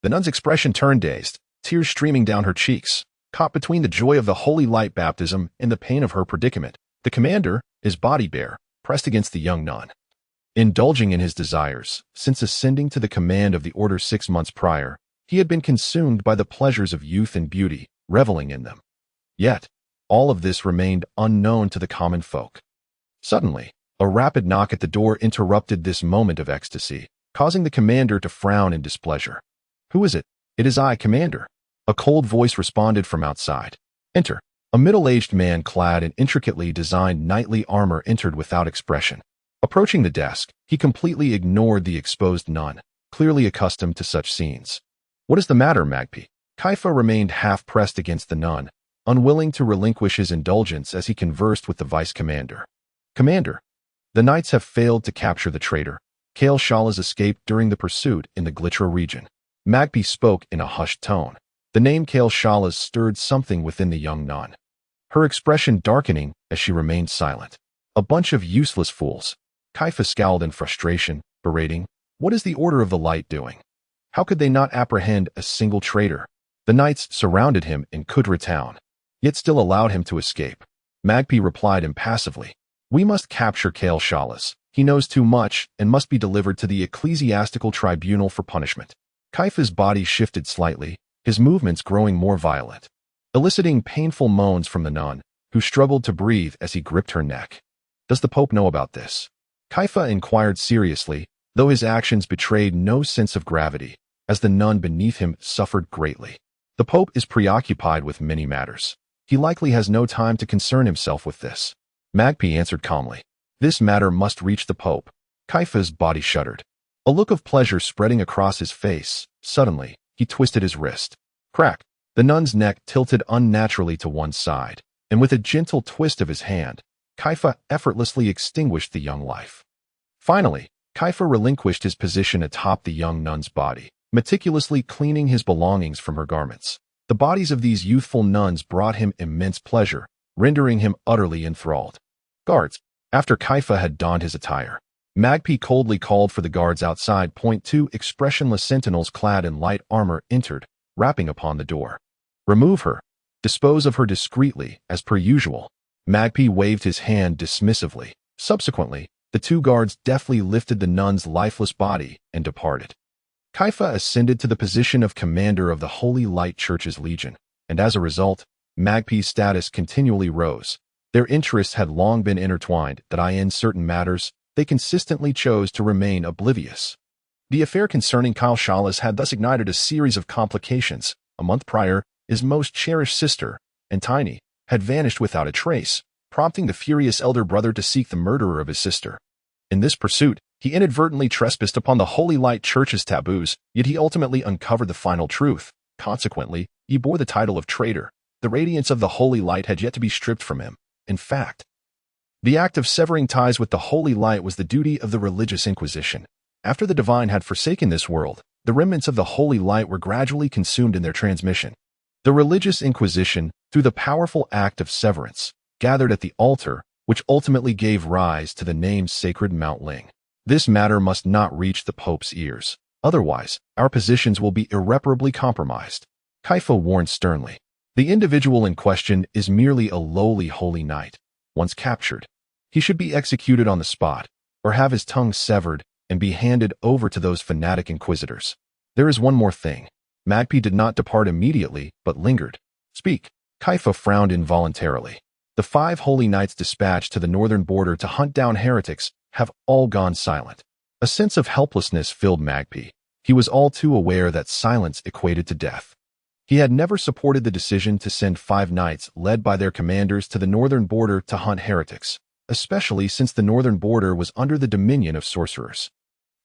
The nun's expression turned dazed, tears streaming down her cheeks. Caught between the joy of the holy light baptism and the pain of her predicament, the commander, his body bare, pressed against the young nun. Indulging in his desires, since ascending to the command of the order 6 months prior, he had been consumed by the pleasures of youth and beauty, reveling in them. Yet, all of this remained unknown to the common folk. Suddenly, a rapid knock at the door interrupted this moment of ecstasy, causing the commander to frown in displeasure. Who is it? It is I, Commander. A cold voice responded from outside. Enter. A middle-aged man clad in intricately designed knightly armor entered without expression. Approaching the desk, he completely ignored the exposed nun, clearly accustomed to such scenes. What is the matter, Magpie? Caiaphas remained half-pressed against the nun, unwilling to relinquish his indulgence as he conversed with the vice-commander. Commander, the knights have failed to capture the traitor. Kale Shala's escaped during the pursuit in the Glitra region. Magpie spoke in a hushed tone. The name Kale Shala's stirred something within the young nun, her expression darkening as she remained silent. A bunch of useless fools. Caiaphas scowled in frustration, berating, what is the Order of the Light doing? How could they not apprehend a single traitor? The knights surrounded him in Kudra town, yet still allowed him to escape. Magpie replied impassively, we must capture Kale Shalas. He knows too much and must be delivered to the ecclesiastical tribunal for punishment. Caiaphas' body shifted slightly, his movements growing more violent, eliciting painful moans from the nun, who struggled to breathe as he gripped her neck. Does the Pope know about this? Caiaphas inquired seriously, though his actions betrayed no sense of gravity, as the nun beneath him suffered greatly. The Pope is preoccupied with many matters. He likely has no time to concern himself with this. Magpie answered calmly. This matter must reach the Pope. Caiaphas' body shuddered, a look of pleasure spreading across his face. Suddenly, he twisted his wrist. Crack! The nun's neck tilted unnaturally to one side, and with a gentle twist of his hand, Caiaphas effortlessly extinguished the young life. Finally, Caiaphas relinquished his position atop the young nun's body, meticulously cleaning his belongings from her garments. The bodies of these youthful nuns brought him immense pleasure, rendering him utterly enthralled. Guards! After Caiaphas had donned his attire, Magpie coldly called for the guards outside. Two expressionless sentinels clad in light armor entered, rapping upon the door. Remove her. Dispose of her discreetly, as per usual. Magpie waved his hand dismissively. Subsequently, the two guards deftly lifted the nun's lifeless body and departed. Caiaphas ascended to the position of commander of the Holy Light Church's Legion, and as a result, Magpie's status continually rose. Their interests had long been intertwined, that in certain matters, they consistently chose to remain oblivious. The affair concerning Kyle Shalas had thus ignited a series of complications. A month prior, his most cherished sister, Aitin, had vanished without a trace, prompting the furious elder brother to seek the murderer of his sister. In this pursuit, he inadvertently trespassed upon the Holy Light Church's taboos, yet he ultimately uncovered the final truth. Consequently, he bore the title of traitor. The radiance of the Holy Light had yet to be stripped from him. In fact, the act of severing ties with the Holy Light was the duty of the religious Inquisition. After the divine had forsaken this world, the remnants of the Holy Light were gradually consumed in their transmission. The religious Inquisition, through the powerful act of severance, gathered at the altar, which ultimately gave rise to the name Sacred Mount Ling. This matter must not reach the Pope's ears. Otherwise, our positions will be irreparably compromised. Caiaphas warned sternly. The individual in question is merely a lowly holy knight. Once captured, he should be executed on the spot, or have his tongue severed and be handed over to those fanatic inquisitors. There is one more thing. Magpie did not depart immediately, but lingered. Speak. Caiaphas frowned involuntarily. The 5 holy knights dispatched to the northern border to hunt down heretics have all gone silent. A sense of helplessness filled Magpie. He was all too aware that silence equated to death. He had never supported the decision to send 5 knights led by their commanders to the northern border to hunt heretics, especially since the northern border was under the dominion of sorcerers.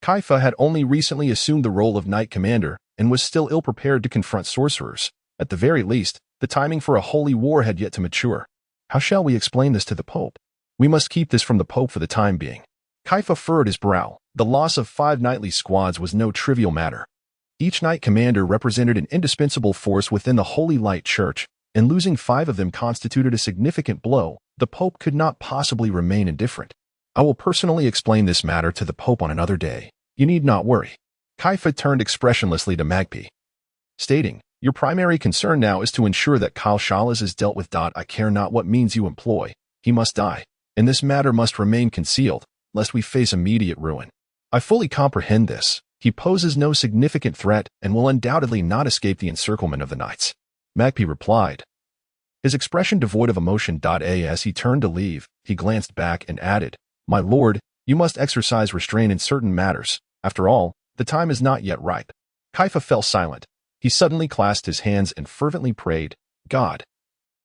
Caiaphas had only recently assumed the role of knight commander and was still ill-prepared to confront sorcerers. At the very least, the timing for a holy war had yet to mature. How shall we explain this to the Pope? We must keep this from the Pope for the time being. Kaifa furrowed his brow. The loss of 5 knightly squads was no trivial matter. Each knight commander represented an indispensable force within the Holy Light Church, and losing 5 of them constituted a significant blow. The Pope could not possibly remain indifferent. I will personally explain this matter to the Pope on another day. You need not worry. Kaifa turned expressionlessly to Magpie, stating, your primary concern now is to ensure that Kyle Shalas is dealt with. I care not what means you employ. He must die, and this matter must remain concealed, lest we face immediate ruin. I fully comprehend this. He poses no significant threat and will undoubtedly not escape the encirclement of the knights. Magpie replied, his expression devoid of emotion. As he turned to leave, he glanced back and added, my lord, you must exercise restraint in certain matters. After all, the time is not yet ripe. Kaifa fell silent. He suddenly clasped his hands and fervently prayed, God,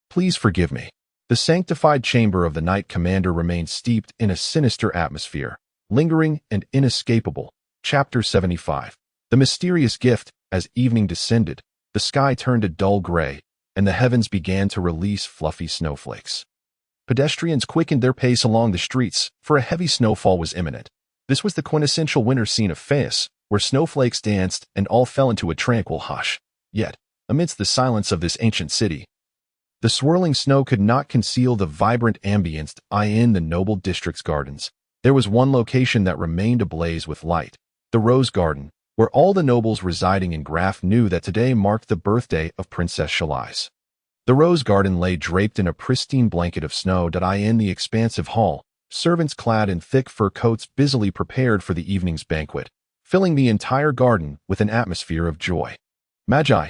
please forgive me. The sanctified chamber of the Knight Commander remained steeped in a sinister atmosphere, lingering and inescapable. Chapter 75. The mysterious gift. As evening descended, the sky turned a dull gray, and the heavens began to release fluffy snowflakes. Pedestrians quickened their pace along the streets, for a heavy snowfall was imminent. This was the quintessential winter scene of Phaeus, where snowflakes danced and all fell into a tranquil hush. Yet, amidst the silence of this ancient city, the swirling snow could not conceal the vibrant ambience. In the noble district's gardens, there was one location that remained ablaze with light, the Rose Garden, where all the nobles residing in Graf knew that today marked the birthday of Princess Shalais. The Rose Garden lay draped in a pristine blanket of snow. In the expansive hall, servants clad in thick fur coats busily prepared for the evening's banquet, filling the entire garden with an atmosphere of joy. Magi,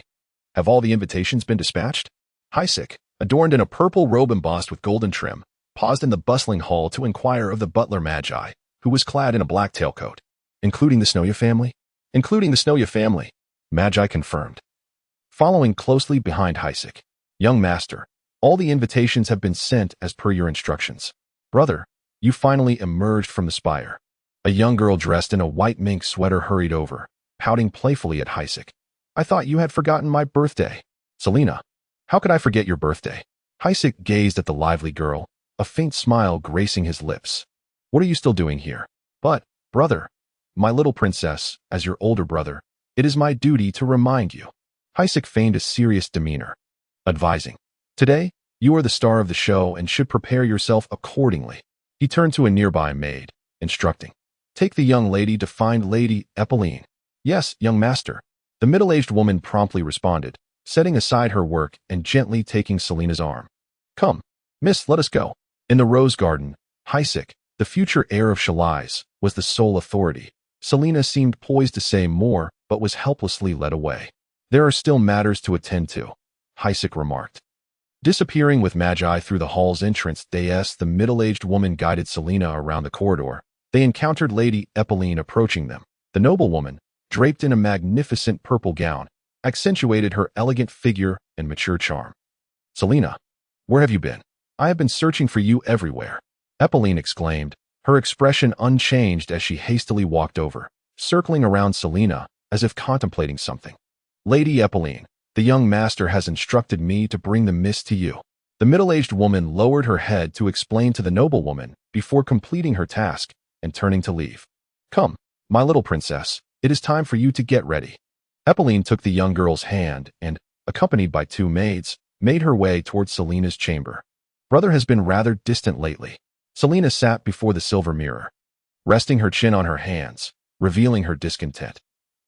have all the invitations been dispatched? Isaac, adorned in a purple robe embossed with golden trim, paused in the bustling hall to inquire of the butler Magi, who was clad in a black tailcoat. Including the Snoya family? Including the Snoya family, Magi confirmed. Following closely behind Isaac, young master, all the invitations have been sent as per your instructions. Brother, you finally emerged from the spire. A young girl dressed in a white mink sweater hurried over, pouting playfully at Isaac. I thought you had forgotten my birthday. Selena, how could I forget your birthday? Isaac gazed at the lively girl, a faint smile gracing his lips. What are you still doing here? But, brother, my little princess, as your older brother, it is my duty to remind you. Isaac feigned a serious demeanor, advising, today, you are the star of the show and should prepare yourself accordingly. He turned to a nearby maid, instructing, take the young lady to find Lady Eppeline. Yes, young master. The middle-aged woman promptly responded, setting aside her work and gently taking Selena's arm. Come, miss, let us go. In the Rose Garden, Isaac, the future heir of Shalais, was the sole authority. Selena seemed poised to say more, but was helplessly led away. There are still matters to attend to, Isaac remarked. Disappearing with Magi through the hall's entrance, the middle-aged woman guided Selena around the corridor. They encountered Lady Eppeline approaching them. The noblewoman, draped in a magnificent purple gown, accentuated her elegant figure and mature charm. Selena, where have you been? I have been searching for you everywhere, Eppeline exclaimed, her expression unchanged as she hastily walked over, circling around Selena as if contemplating something. Lady Eppeline, the young master has instructed me to bring the mist to you. The middle-aged woman lowered her head to explain to the noblewoman before completing her task and turning to leave. Come, my little princess, it is time for you to get ready. Eppeline took the young girl's hand and, accompanied by 2 maids, made her way towards Selena's chamber. Brother has been rather distant lately. Selena sat before the silver mirror, resting her chin on her hands, revealing her discontent.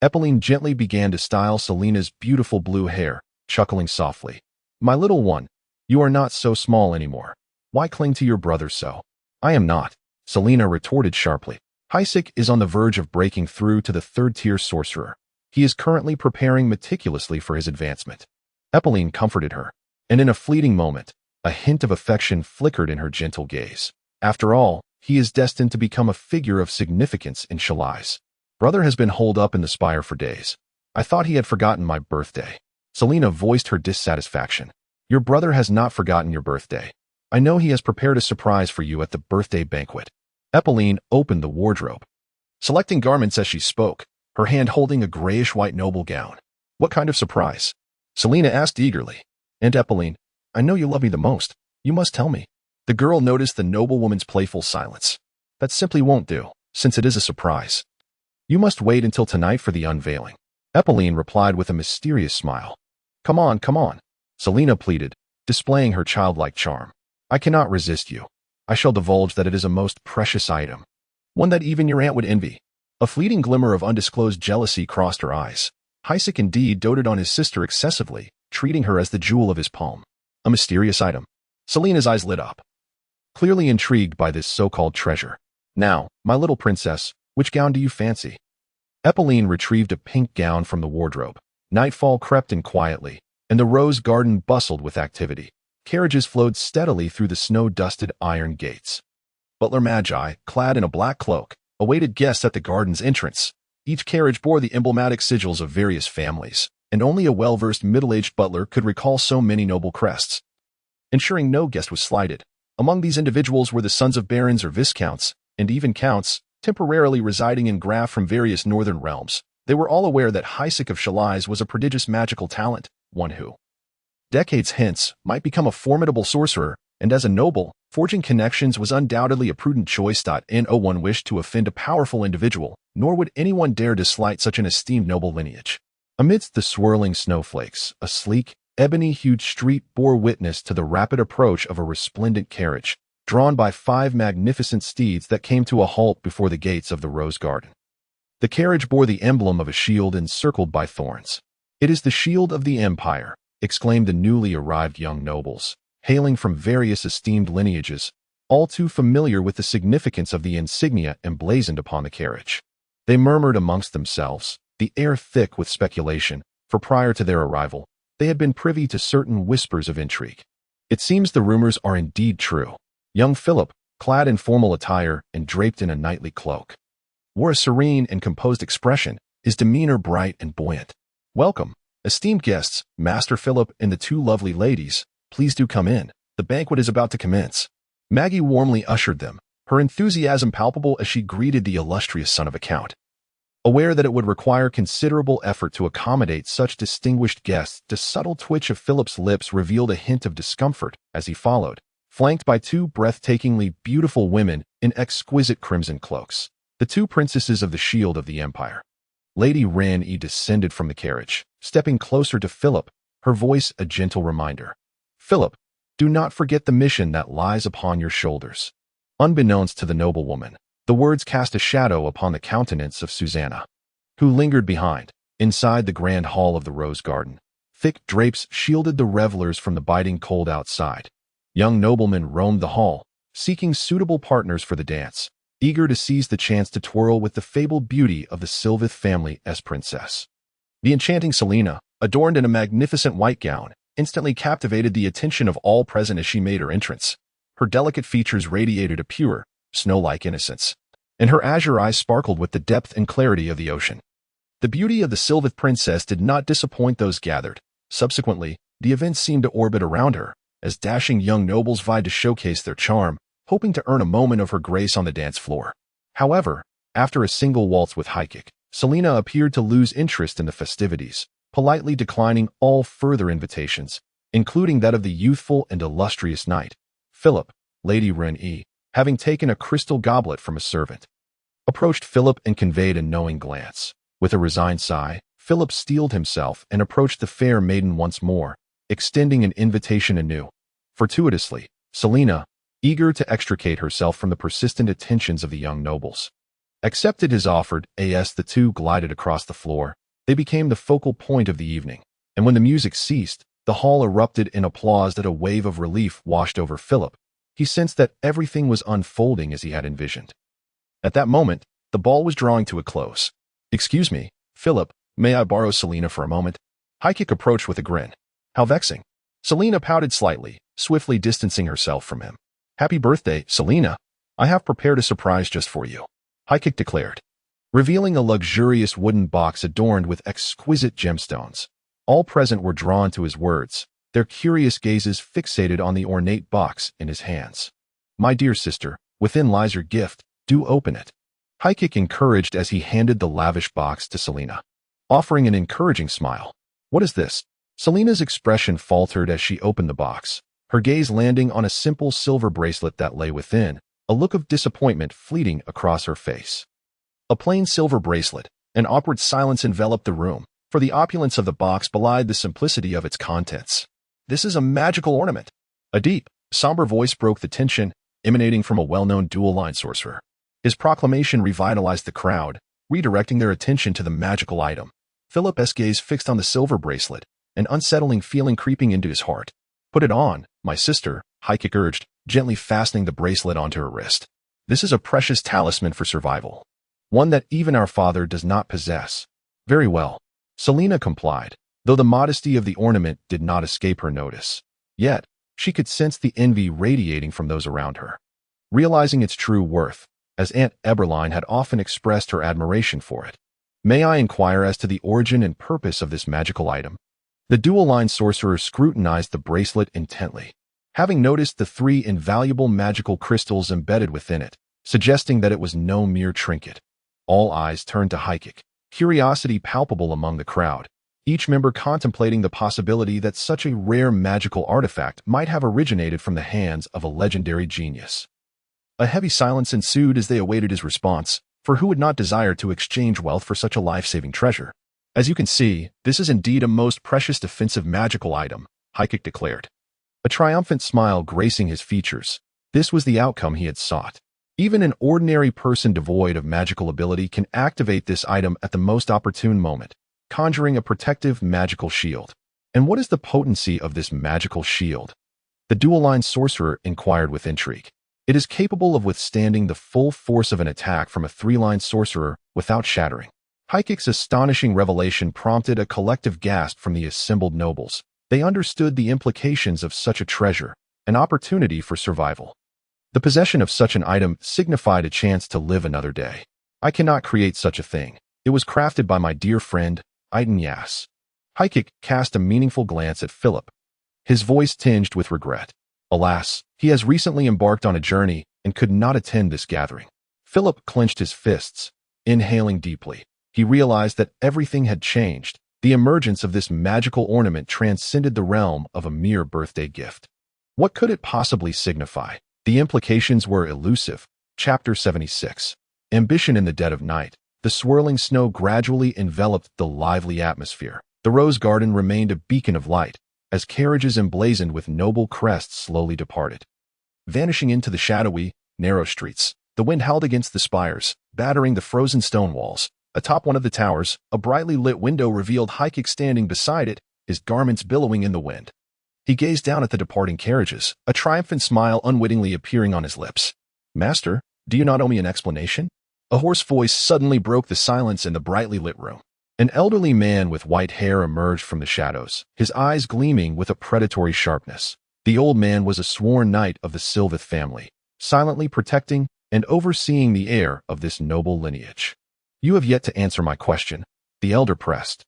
Eppeline gently began to style Selena's beautiful blue hair, chuckling softly. My little one, you are not so small anymore. Why cling to your brother so? I am not, Selena retorted sharply. Isaac is on the verge of breaking through to the 3rd-tier sorcerer. He is currently preparing meticulously for his advancement. Eppeline comforted her, and in a fleeting moment, a hint of affection flickered in her gentle gaze. After all, he is destined to become a figure of significance in Shalais. Brother has been holed up in the spire for days. I thought he had forgotten my birthday. Selena voiced her dissatisfaction. Your brother has not forgotten your birthday. I know he has prepared a surprise for you at the birthday banquet. Eppeline opened the wardrobe, selecting garments as she spoke, her hand holding a grayish-white noble gown. What kind of surprise? Selena asked eagerly. And Eppeline, I know you love me the most. You must tell me. The girl noticed the noblewoman's playful silence. That simply won't do, since it is a surprise. You must wait until tonight for the unveiling. Aitin replied with a mysterious smile. Come on, come on, Selena pleaded, displaying her childlike charm. I cannot resist you. I shall divulge that it is a most precious item. One that even your aunt would envy. A fleeting glimmer of undisclosed jealousy crossed her eyes. Aitin indeed doted on his sister excessively, treating her as the jewel of his palm. A mysterious item. Selena's eyes lit up, clearly intrigued by this so-called treasure. Now, my little princess, which gown do you fancy? Aitin retrieved a pink gown from the wardrobe. Nightfall crept in quietly, and the rose garden bustled with activity. Carriages flowed steadily through the snow-dusted iron gates. Butler Magi, clad in a black cloak, awaited guests at the garden's entrance. Each carriage bore the emblematic sigils of various families, and only a well-versed middle-aged butler could recall so many noble crests. Ensuring no guest was slighted, among these individuals were the sons of barons or viscounts, and even counts, temporarily residing in Graf from various northern realms. They were all aware that Aitin of Chalais was a prodigious magical talent, one who, decades hence, might become a formidable sorcerer, and as a noble, forging connections was undoubtedly a prudent choice. No one wished to offend a powerful individual, nor would anyone dare to slight such an esteemed noble lineage. Amidst the swirling snowflakes, a sleek, ebony-hued street bore witness to the rapid approach of a resplendent carriage, drawn by 5 magnificent steeds that came to a halt before the gates of the rose garden. The carriage bore the emblem of a shield encircled by thorns. It is the shield of the Empire, exclaimed the newly arrived young nobles, hailing from various esteemed lineages, all too familiar with the significance of the insignia emblazoned upon the carriage. They murmured amongst themselves, the air thick with speculation, for prior to their arrival, they had been privy to certain whispers of intrigue. It seems the rumors are indeed true. Young Philip, clad in formal attire and draped in a knightly cloak, wore a serene and composed expression, his demeanor bright and buoyant. Welcome, esteemed guests, Master Philip and the 2 lovely ladies. Please do come in. The banquet is about to commence. Maggie warmly ushered them, her enthusiasm palpable as she greeted the illustrious son of a count. Aware that it would require considerable effort to accommodate such distinguished guests, the subtle twitch of Philip's lips revealed a hint of discomfort as he followed, flanked by 2 breathtakingly beautiful women in exquisite crimson cloaks, the 2 princesses of the Shield of the Empire. Lady Ren-E descended from the carriage, stepping closer to Philip, her voice a gentle reminder. Philip, do not forget the mission that lies upon your shoulders. Unbeknownst to the noblewoman, the words cast a shadow upon the countenance of Susanna, who lingered behind. Inside the grand hall of the rose garden, thick drapes shielded the revelers from the biting cold outside. Young noblemen roamed the hall, seeking suitable partners for the dance, eager to seize the chance to twirl with the fabled beauty of the Sylvith family as princess. The enchanting Selena, adorned in a magnificent white gown, instantly captivated the attention of all present as she made her entrance. Her delicate features radiated a pure, snow-like innocence, and her azure eyes sparkled with the depth and clarity of the ocean. The beauty of the Sylvith princess did not disappoint those gathered. Subsequently, the events seemed to orbit around her, as dashing young nobles vied to showcase their charm, hoping to earn a moment of her grace on the dance floor. However, after a single waltz with Aitin, Selena appeared to lose interest in the festivities, politely declining all further invitations, including that of the youthful and illustrious knight, Philip. Lady Ren-E, having taken a crystal goblet from a servant, approached Philip and conveyed a knowing glance. With a resigned sigh, Philip steeled himself and approached the fair maiden once more, extending an invitation anew. Fortuitously, Selena, eager to extricate herself from the persistent attentions of the young nobles, accepted his offer. As the 2 glided across the floor, they became the focal point of the evening, and when the music ceased, the hall erupted in applause. That a wave of relief washed over Philip. He sensed that everything was unfolding as he had envisioned. At that moment, the ball was drawing to a close. Excuse me, Philip, may I borrow Selena for a moment? Aitin approached with a grin. How vexing. Selena pouted slightly, swiftly distancing herself from him. Happy birthday, Selena. I have prepared a surprise just for you, Aitin declared, revealing a luxurious wooden box adorned with exquisite gemstones. All present were drawn to his words, their curious gazes fixated on the ornate box in his hands. My dear sister, within lies your gift, do open it, Aitin encouraged as he handed the lavish box to Selena, offering an encouraging smile. What is this? Selena's expression faltered as she opened the box, her gaze landing on a simple silver bracelet that lay within, a look of disappointment fleeting across her face. A plain silver bracelet, an awkward silence enveloped the room, for the opulence of the box belied the simplicity of its contents. "This is a magical ornament." A deep, somber voice broke the tension, emanating from a well-known dual-line sorcerer. His proclamation revitalized the crowd, redirecting their attention to the magical item. Philip's gaze fixed on the silver bracelet, an unsettling feeling creeping into his heart. "Put it on, my sister," Haikik urged, gently fastening the bracelet onto her wrist. "This is a precious talisman for survival. One that even our father does not possess." "Very well." Selena complied, though the modesty of the ornament did not escape her notice. Yet, she could sense the envy radiating from those around her. Realizing its true worth, as Aunt Eberline had often expressed her admiration for it. "May I inquire as to the origin and purpose of this magical item?" The dual-line sorcerer scrutinized the bracelet intently, having noticed the 3 invaluable magical crystals embedded within it, suggesting that it was no mere trinket. All eyes turned to Haikik, curiosity palpable among the crowd, each member contemplating the possibility that such a rare magical artifact might have originated from the hands of a legendary genius. A heavy silence ensued as they awaited his response, for who would not desire to exchange wealth for such a life-saving treasure? "As you can see, this is indeed a most precious defensive magical item," Haikik declared. A triumphant smile gracing his features. This was the outcome he had sought. Even an ordinary person devoid of magical ability can activate this item at the most opportune moment, conjuring a protective magical shield. "And what is the potency of this magical shield?" the dual-line sorcerer inquired with intrigue. "It is capable of withstanding the full force of an attack from a 3-line sorcerer without shattering." Haikik's astonishing revelation prompted a collective gasp from the assembled nobles. They understood the implications of such a treasure, an opportunity for survival. The possession of such an item signified a chance to live another day. "I cannot create such a thing. It was crafted by my dear friend, Aitin. Yes." Haikik cast a meaningful glance at Philip, his voice tinged with regret. "Alas, he has recently embarked on a journey and could not attend this gathering." Philip clenched his fists, inhaling deeply. He realized that everything had changed. The emergence of this magical ornament transcended the realm of a mere birthday gift. What could it possibly signify? The implications were elusive. Chapter 76. Ambition in the dead of night. The swirling snow gradually enveloped the lively atmosphere. The rose garden remained a beacon of light, as carriages emblazoned with noble crests slowly departed. Vanishing into the shadowy, narrow streets, the wind howled against the spires, battering the frozen stone walls. Atop one of the towers, a brightly lit window revealed Haikik standing beside it, his garments billowing in the wind. He gazed down at the departing carriages, a triumphant smile unwittingly appearing on his lips. "Master, do you not owe me an explanation?" A hoarse voice suddenly broke the silence in the brightly lit room. An elderly man with white hair emerged from the shadows, his eyes gleaming with a predatory sharpness. The old man was a sworn knight of the Sylvith family, silently protecting and overseeing the heir of this noble lineage. "You have yet to answer my question," the elder pressed,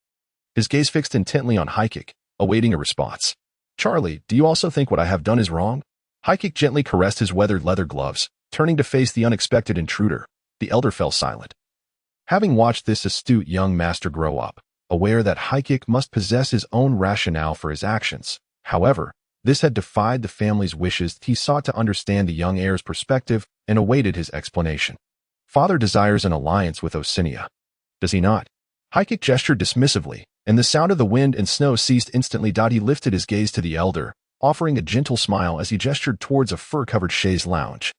his gaze fixed intently on Haikik, awaiting a response. "Charlie, do you also think what I have done is wrong?" Haikik gently caressed his weathered leather gloves, turning to face the unexpected intruder. The elder fell silent. Having watched this astute young master grow up, aware that Haikik must possess his own rationale for his actions. However, this had defied the family's wishes. He sought to understand the young heir's perspective and awaited his explanation. "Father desires an alliance with Osinia, does he not?" Haikik gestured dismissively, and the sound of the wind and snow ceased instantly. He lifted his gaze to the elder, offering a gentle smile as he gestured towards a fur-covered chaise lounge,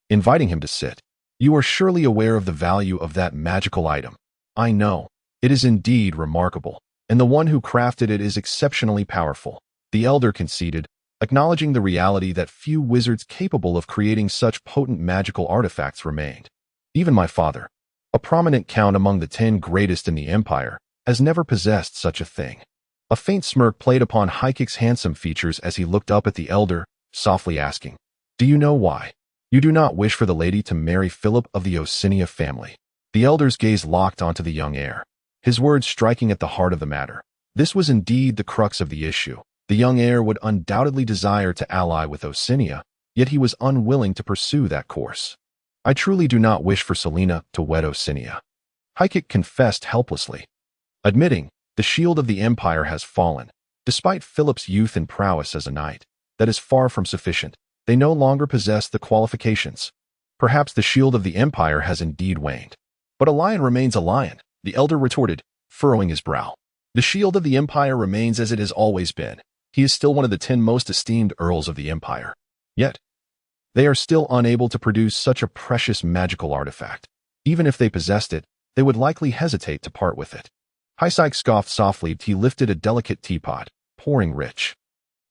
inviting him to sit. "You are surely aware of the value of that magical item." "I know. It is indeed remarkable, and the one who crafted it is exceptionally powerful," the elder conceded, acknowledging the reality that few wizards capable of creating such potent magical artifacts remained. "Even my father, a prominent count among the 10 greatest in the empire, has never possessed such a thing." A faint smirk played upon Haikik's handsome features as he looked up at the elder, softly asking, "Do you know why you do not wish for the lady to marry Philip of the Osinia family?" The elder's gaze locked onto the young heir, his words striking at the heart of the matter. This was indeed the crux of the issue. The young heir would undoubtedly desire to ally with Osinia, yet he was unwilling to pursue that course. "I truly do not wish for Selena to wed Osinia," Haikik confessed helplessly, admitting the shield of the empire has fallen, despite Philip's youth and prowess as a knight. that is far from sufficient. They no longer possess the qualifications. Perhaps the shield of the empire has indeed waned. But a lion remains a lion, the elder retorted, furrowing his brow. The shield of the empire remains as it has always been. He is still one of the 10 most esteemed earls of the empire. Yet, they are still unable to produce such a precious magical artifact. Even if they possessed it, they would likely hesitate to part with it. Hisike scoffed softly. He lifted a delicate teapot, pouring rich,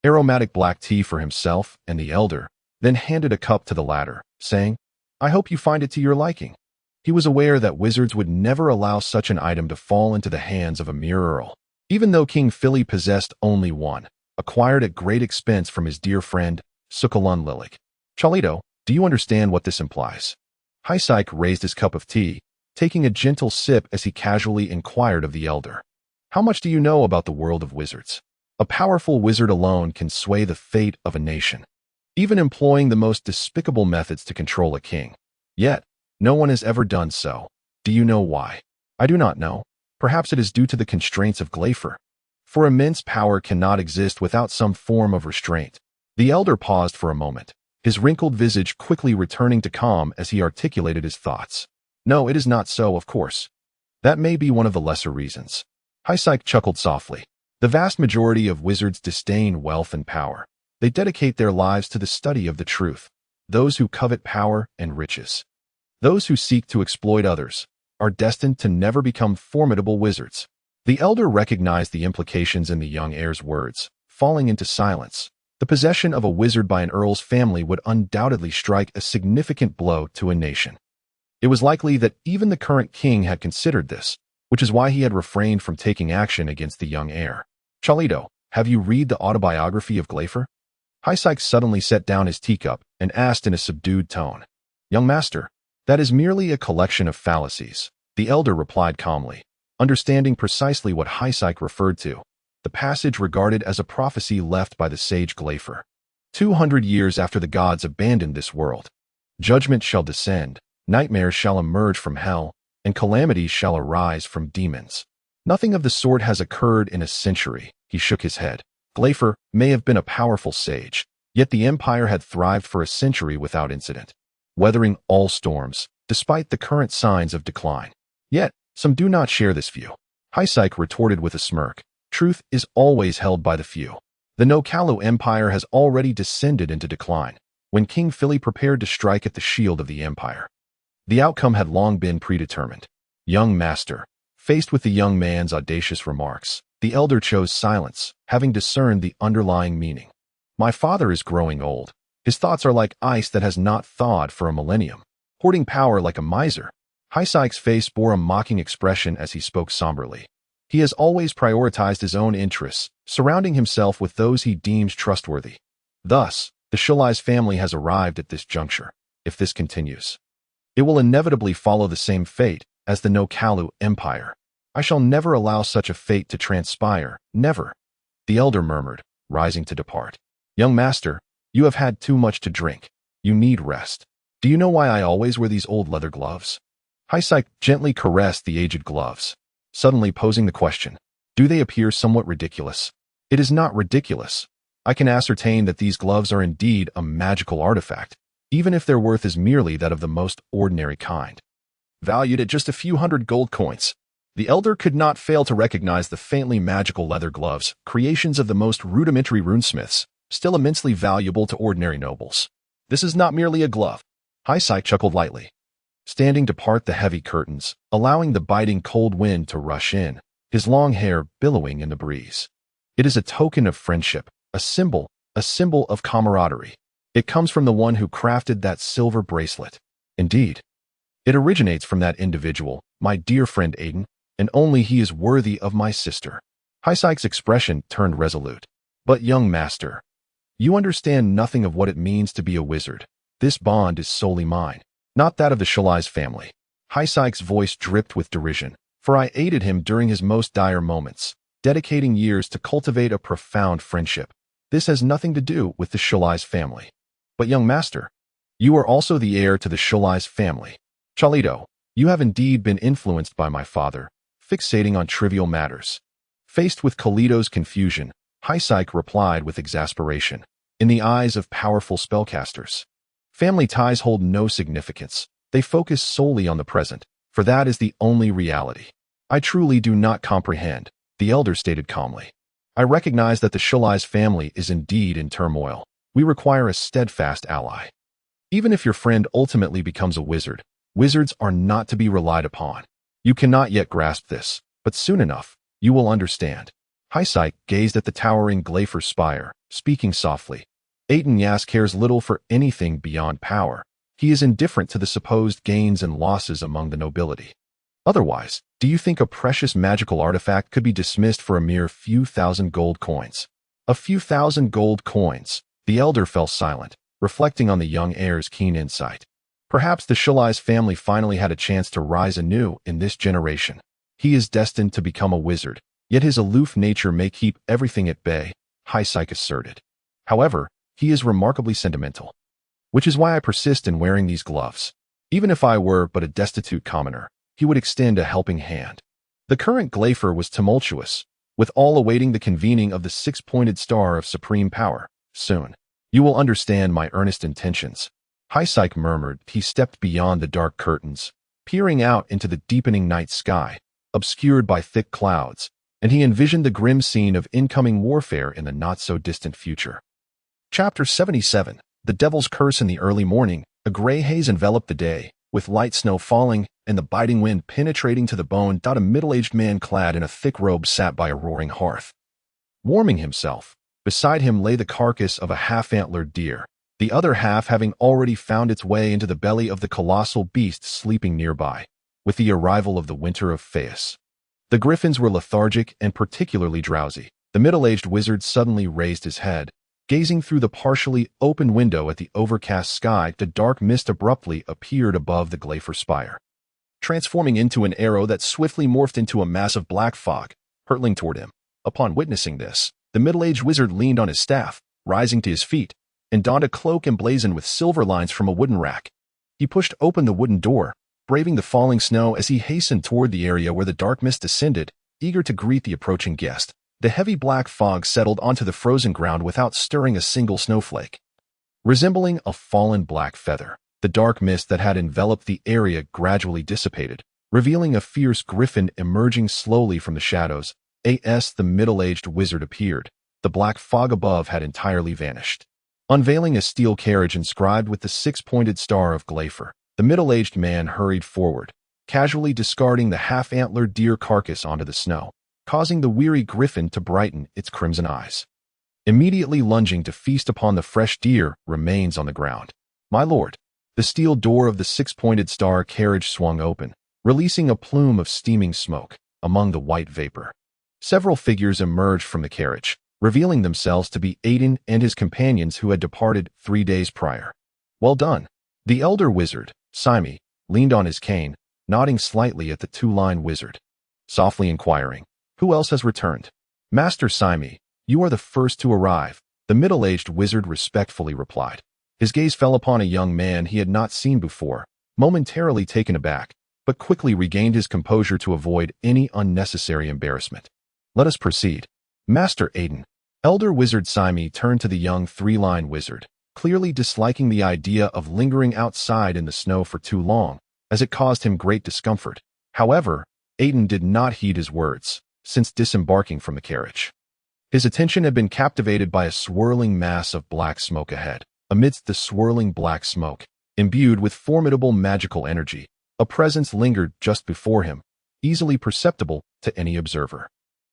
aromatic black tea for himself and the elder, then handed a cup to the latter, saying, "I hope you find it to your liking." He was aware that wizards would never allow such an item to fall into the hands of a mere earl. Even though King Philly possessed only one, acquired at great expense from his dear friend, Sukalun Lilik. Chalito, do you understand what this implies? Hisike raised his cup of tea, taking a gentle sip as he casually inquired of the elder. How much do you know about the world of wizards? A powerful wizard alone can sway the fate of a nation, even employing the most despicable methods to control a king. Yet, no one has ever done so. Do you know why? I do not know. Perhaps it is due to the constraints of Glafer. For immense power cannot exist without some form of restraint. The elder paused for a moment, his wrinkled visage quickly returning to calm as he articulated his thoughts. No, it is not so, of course. That may be one of the lesser reasons. Hisike chuckled softly. The vast majority of wizards disdain wealth and power. They dedicate their lives to the study of the truth. Those who covet power and riches, those who seek to exploit others, are destined to never become formidable wizards. The elder recognized the implications in the young heir's words, falling into silence. The possession of a wizard by an earl's family would undoubtedly strike a significant blow to a nation. It was likely that even the current king had considered this, which is why he had refrained from taking action against the young heir. Chalito, have you read the autobiography of Glafer? Hisike suddenly set down his teacup and asked in a subdued tone. Young master, that is merely a collection of fallacies, the elder replied calmly, understanding precisely what Hisike referred to. The passage regarded as a prophecy left by the sage Glafer. 200 years after the gods abandoned this world, judgment shall descend, nightmares shall emerge from hell, and calamities shall arise from demons. Nothing of the sort has occurred in a century. He shook his head. Glafer may have been a powerful sage, yet the empire had thrived for a century without incident, weathering all storms, despite the current signs of decline. Yet, some do not share this view. Hisike retorted with a smirk. Truth is always held by the few. The Nokalu Empire has already descended into decline, when King Philly prepared to strike at the shield of the empire. The outcome had long been predetermined. Young master, faced with the young man's audacious remarks, the elder chose silence, having discerned the underlying meaning. My father is growing old. His thoughts are like ice that has not thawed for a millennium, hoarding power like a miser. Hisike's face bore a mocking expression as he spoke somberly. He has always prioritized his own interests, surrounding himself with those he deems trustworthy. Thus, the Shulai's family has arrived at this juncture. If this continues, it will inevitably follow the same fate as the Nokalu Empire. I shall never allow such a fate to transpire, never. The elder murmured, rising to depart. Young master, you have had too much to drink. You need rest. Do you know why I always wear these old leather gloves? Hisike gently caressed the aged gloves, suddenly posing the question, do they appear somewhat ridiculous? It is not ridiculous. I can ascertain that these gloves are indeed a magical artifact, even if their worth is merely that of the most ordinary kind, valued at just a few hundred gold coins. The elder could not fail to recognize the faintly magical leather gloves, creations of the most rudimentary runesmiths, still immensely valuable to ordinary nobles. This is not merely a glove. Hisike chuckled lightly, standing to part the heavy curtains, allowing the biting cold wind to rush in, his long hair billowing in the breeze. It is a token of friendship, a symbol of camaraderie. It comes from the one who crafted that silver bracelet. Indeed, it originates from that individual, my dear friend Aitin, and only he is worthy of my sister. Hisike's expression turned resolute. But young master, you understand nothing of what it means to be a wizard. This bond is solely mine, not that of the Shulai's family. Hisike's voice dripped with derision, for I aided him during his most dire moments, dedicating years to cultivate a profound friendship. This has nothing to do with the Shulai's family. But young master, you are also the heir to the Shulai's family. Chalito, you have indeed been influenced by my father, fixating on trivial matters. Faced with Kalito's confusion, Hisike replied with exasperation. in the eyes of powerful spellcasters. Family ties hold no significance. They focus solely on the present, for that is the only reality. I truly do not comprehend, the elder stated calmly. I recognize that the Shulai's family is indeed in turmoil. We require a steadfast ally. Even if your friend ultimately becomes a wizard, wizards are not to be relied upon. You cannot yet grasp this, but soon enough, you will understand. Hisike gazed at the towering Glafer spire, speaking softly. Aitin Yas cares little for anything beyond power. He is indifferent to the supposed gains and losses among the nobility. Otherwise, do you think a precious magical artifact could be dismissed for a mere few thousand gold coins? A few thousand gold coins. The elder fell silent, reflecting on the young heir's keen insight. Perhaps the Shulai's family finally had a chance to rise anew in this generation. He is destined to become a wizard, yet his aloof nature may keep everything at bay, Hisike asserted. However, he is remarkably sentimental. Which is why I persist in wearing these gloves. Even if I were but a destitute commoner, he would extend a helping hand. The current Glafer was tumultuous, with all awaiting the convening of the six-pointed star of supreme power. Soon, you will understand my earnest intentions. Hisike murmured. He stepped beyond the dark curtains, peering out into the deepening night sky, obscured by thick clouds, and he envisioned the grim scene of incoming warfare in the not-so-distant future. Chapter 77. The Devil's Curse. In the early morning, a gray haze enveloped the day, with light snow falling and the biting wind penetrating to the bone. A middle-aged man clad in a thick robe sat by a roaring hearth, warming himself. Beside him lay the carcass of a half-antlered deer, the other half having already found its way into the belly of the colossal beast sleeping nearby, with the arrival of the winter of Phaeus. The griffins were lethargic and particularly drowsy. The middle-aged wizard suddenly raised his head, gazing through the partially open window at the overcast sky. The dark mist abruptly appeared above the Glafer spire, transforming into an arrow that swiftly morphed into a mass of black fog, hurtling toward him. Upon witnessing this, the middle-aged wizard leaned on his staff, rising to his feet, and donned a cloak emblazoned with silver lines from a wooden rack. He pushed open the wooden door, braving the falling snow as he hastened toward the area where the dark mist descended, eager to greet the approaching guest. The heavy black fog settled onto the frozen ground without stirring a single snowflake. Resembling a fallen black feather, the dark mist that had enveloped the area gradually dissipated, revealing a fierce griffin emerging slowly from the shadows. The middle-aged wizard appeared. The black fog above had entirely vanished. Unveiling a steel carriage inscribed with the six-pointed star of Glafer, the middle-aged man hurried forward, casually discarding the half-antlered deer carcass onto the snow, causing the weary griffin to brighten its crimson eyes. Immediately lunging to feast upon the fresh deer remains on the ground. My lord, the steel door of the six-pointed star carriage swung open, releasing a plume of steaming smoke among the white vapor. Several figures emerged from the carriage, revealing themselves to be Aitin and his companions who had departed 3 days prior. Well done. The elder wizard, Sime, leaned on his cane, nodding slightly at the two-line wizard, softly inquiring, "Who else has returned?" "Master Sime, you are the first to arrive," the middle-aged wizard respectfully replied. His gaze fell upon a young man he had not seen before, momentarily taken aback, but quickly regained his composure to avoid any unnecessary embarrassment. "Let us proceed." "Master Aitin." Elder wizard Sime turned to the young three-line wizard, clearly disliking the idea of lingering outside in the snow for too long, as it caused him great discomfort. However, Aitin did not heed his words, since disembarking from the carriage. His attention had been captivated by a swirling mass of black smoke ahead. Amidst the swirling black smoke, imbued with formidable magical energy, a presence lingered just before him, easily perceptible to any observer.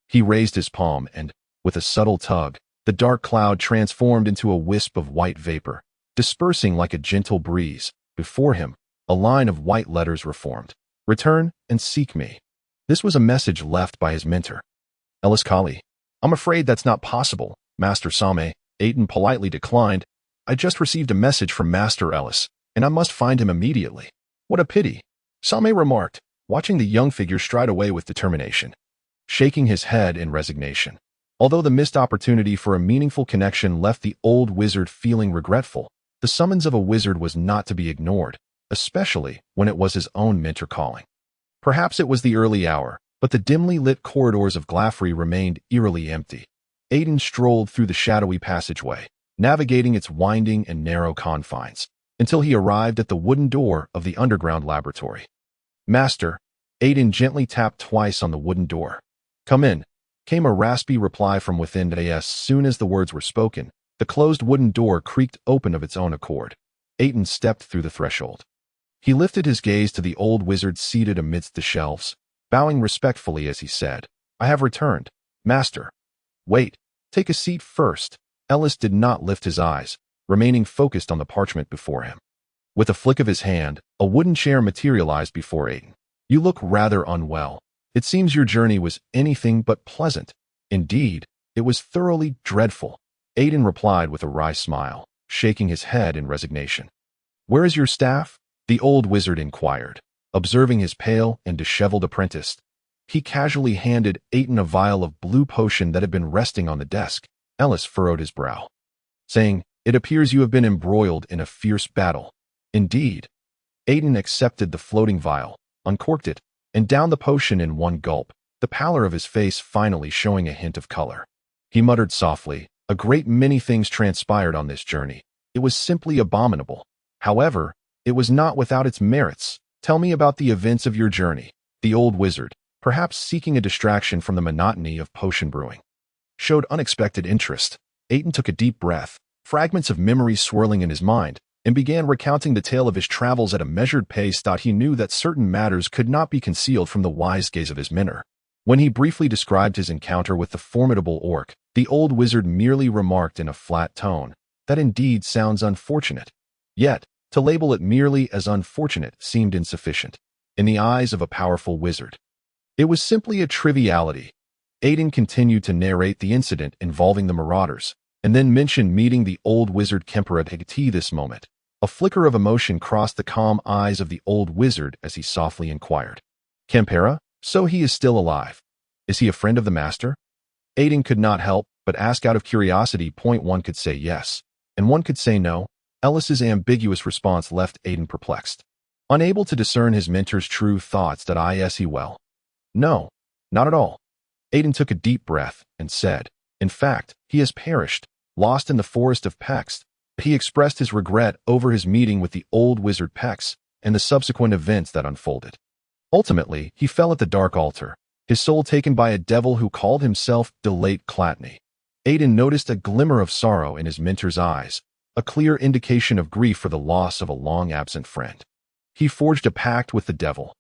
He raised his palm and, with a subtle tug, the dark cloud transformed into a wisp of white vapor, dispersing like a gentle breeze. Before him, a line of white letters reformed. "Return and seek me." This was a message left by his mentor, Ellis Kali. "I'm afraid that's not possible, Master Same," Aitin politely declined. "I just received a message from Master Ellis, and I must find him immediately." "What a pity," Same remarked, watching the young figure stride away with determination, shaking his head in resignation. Although the missed opportunity for a meaningful connection left the old wizard feeling regretful, the summons of a wizard was not to be ignored, especially when it was his own mentor calling. Perhaps it was the early hour, but the dimly lit corridors of Glaffrey remained eerily empty. Aitin strolled through the shadowy passageway, navigating its winding and narrow confines, until he arrived at the wooden door of the underground laboratory. "Master," Aitin gently tapped twice on the wooden door. "Come in," came a raspy reply from within. As soon as the words were spoken, the closed wooden door creaked open of its own accord. Aitin stepped through the threshold. He lifted his gaze to the old wizard seated amidst the shelves, bowing respectfully as he said, "I have returned, Master." "Wait, take a seat first." Ellis did not lift his eyes, remaining focused on the parchment before him. With a flick of his hand, a wooden chair materialized before Aitin. "You look rather unwell. It seems your journey was anything but pleasant." "Indeed, it was thoroughly dreadful," Aitin replied with a wry smile, shaking his head in resignation. "Where is your staff?" the old wizard inquired, observing his pale and disheveled apprentice. He casually handed Aitin a vial of blue potion that had been resting on the desk. Ellis furrowed his brow, saying, "It appears you have been embroiled in a fierce battle." "Indeed." Aitin accepted the floating vial, uncorked it, and downed the potion in one gulp, the pallor of his face finally showing a hint of color. He muttered softly, "A great many things transpired on this journey. It was simply abominable. However, it was not without its merits. Tell me about the events of your journey." The old wizard, perhaps seeking a distraction from the monotony of potion brewing, showed unexpected interest. Aitin took a deep breath, fragments of memory swirling in his mind, and began recounting the tale of his travels at a measured pace. He knew that certain matters could not be concealed from the wise gaze of his mentor. When he briefly described his encounter with the formidable orc, the old wizard merely remarked in a flat tone, "That indeed sounds unfortunate." Yet, to label it merely as unfortunate seemed insufficient. In the eyes of a powerful wizard, it was simply a triviality. Aitin continued to narrate the incident involving the marauders, and then mentioned meeting the old wizard Kemper at tea. This moment, a flicker of emotion crossed the calm eyes of the old wizard as he softly inquired, "Kempera? So he is still alive. Is he a friend of the master?" Aitin could not help but ask out of curiosity. One could say yes, and one could say no. Ellis's ambiguous response left Aitin perplexed, unable to discern his mentor's true thoughts. He well. "No, not at all." Aitin took a deep breath and said, "In fact, he has perished, lost in the forest of Pex." He expressed his regret over his meeting with the old wizard Pex and the subsequent events that unfolded. Ultimately, he fell at the dark altar, his soul taken by a devil who called himself Delate Clatney. Aitin noticed a glimmer of sorrow in his mentor's eyes, a clear indication of grief for the loss of a long-absent friend. He forged a pact with the devil.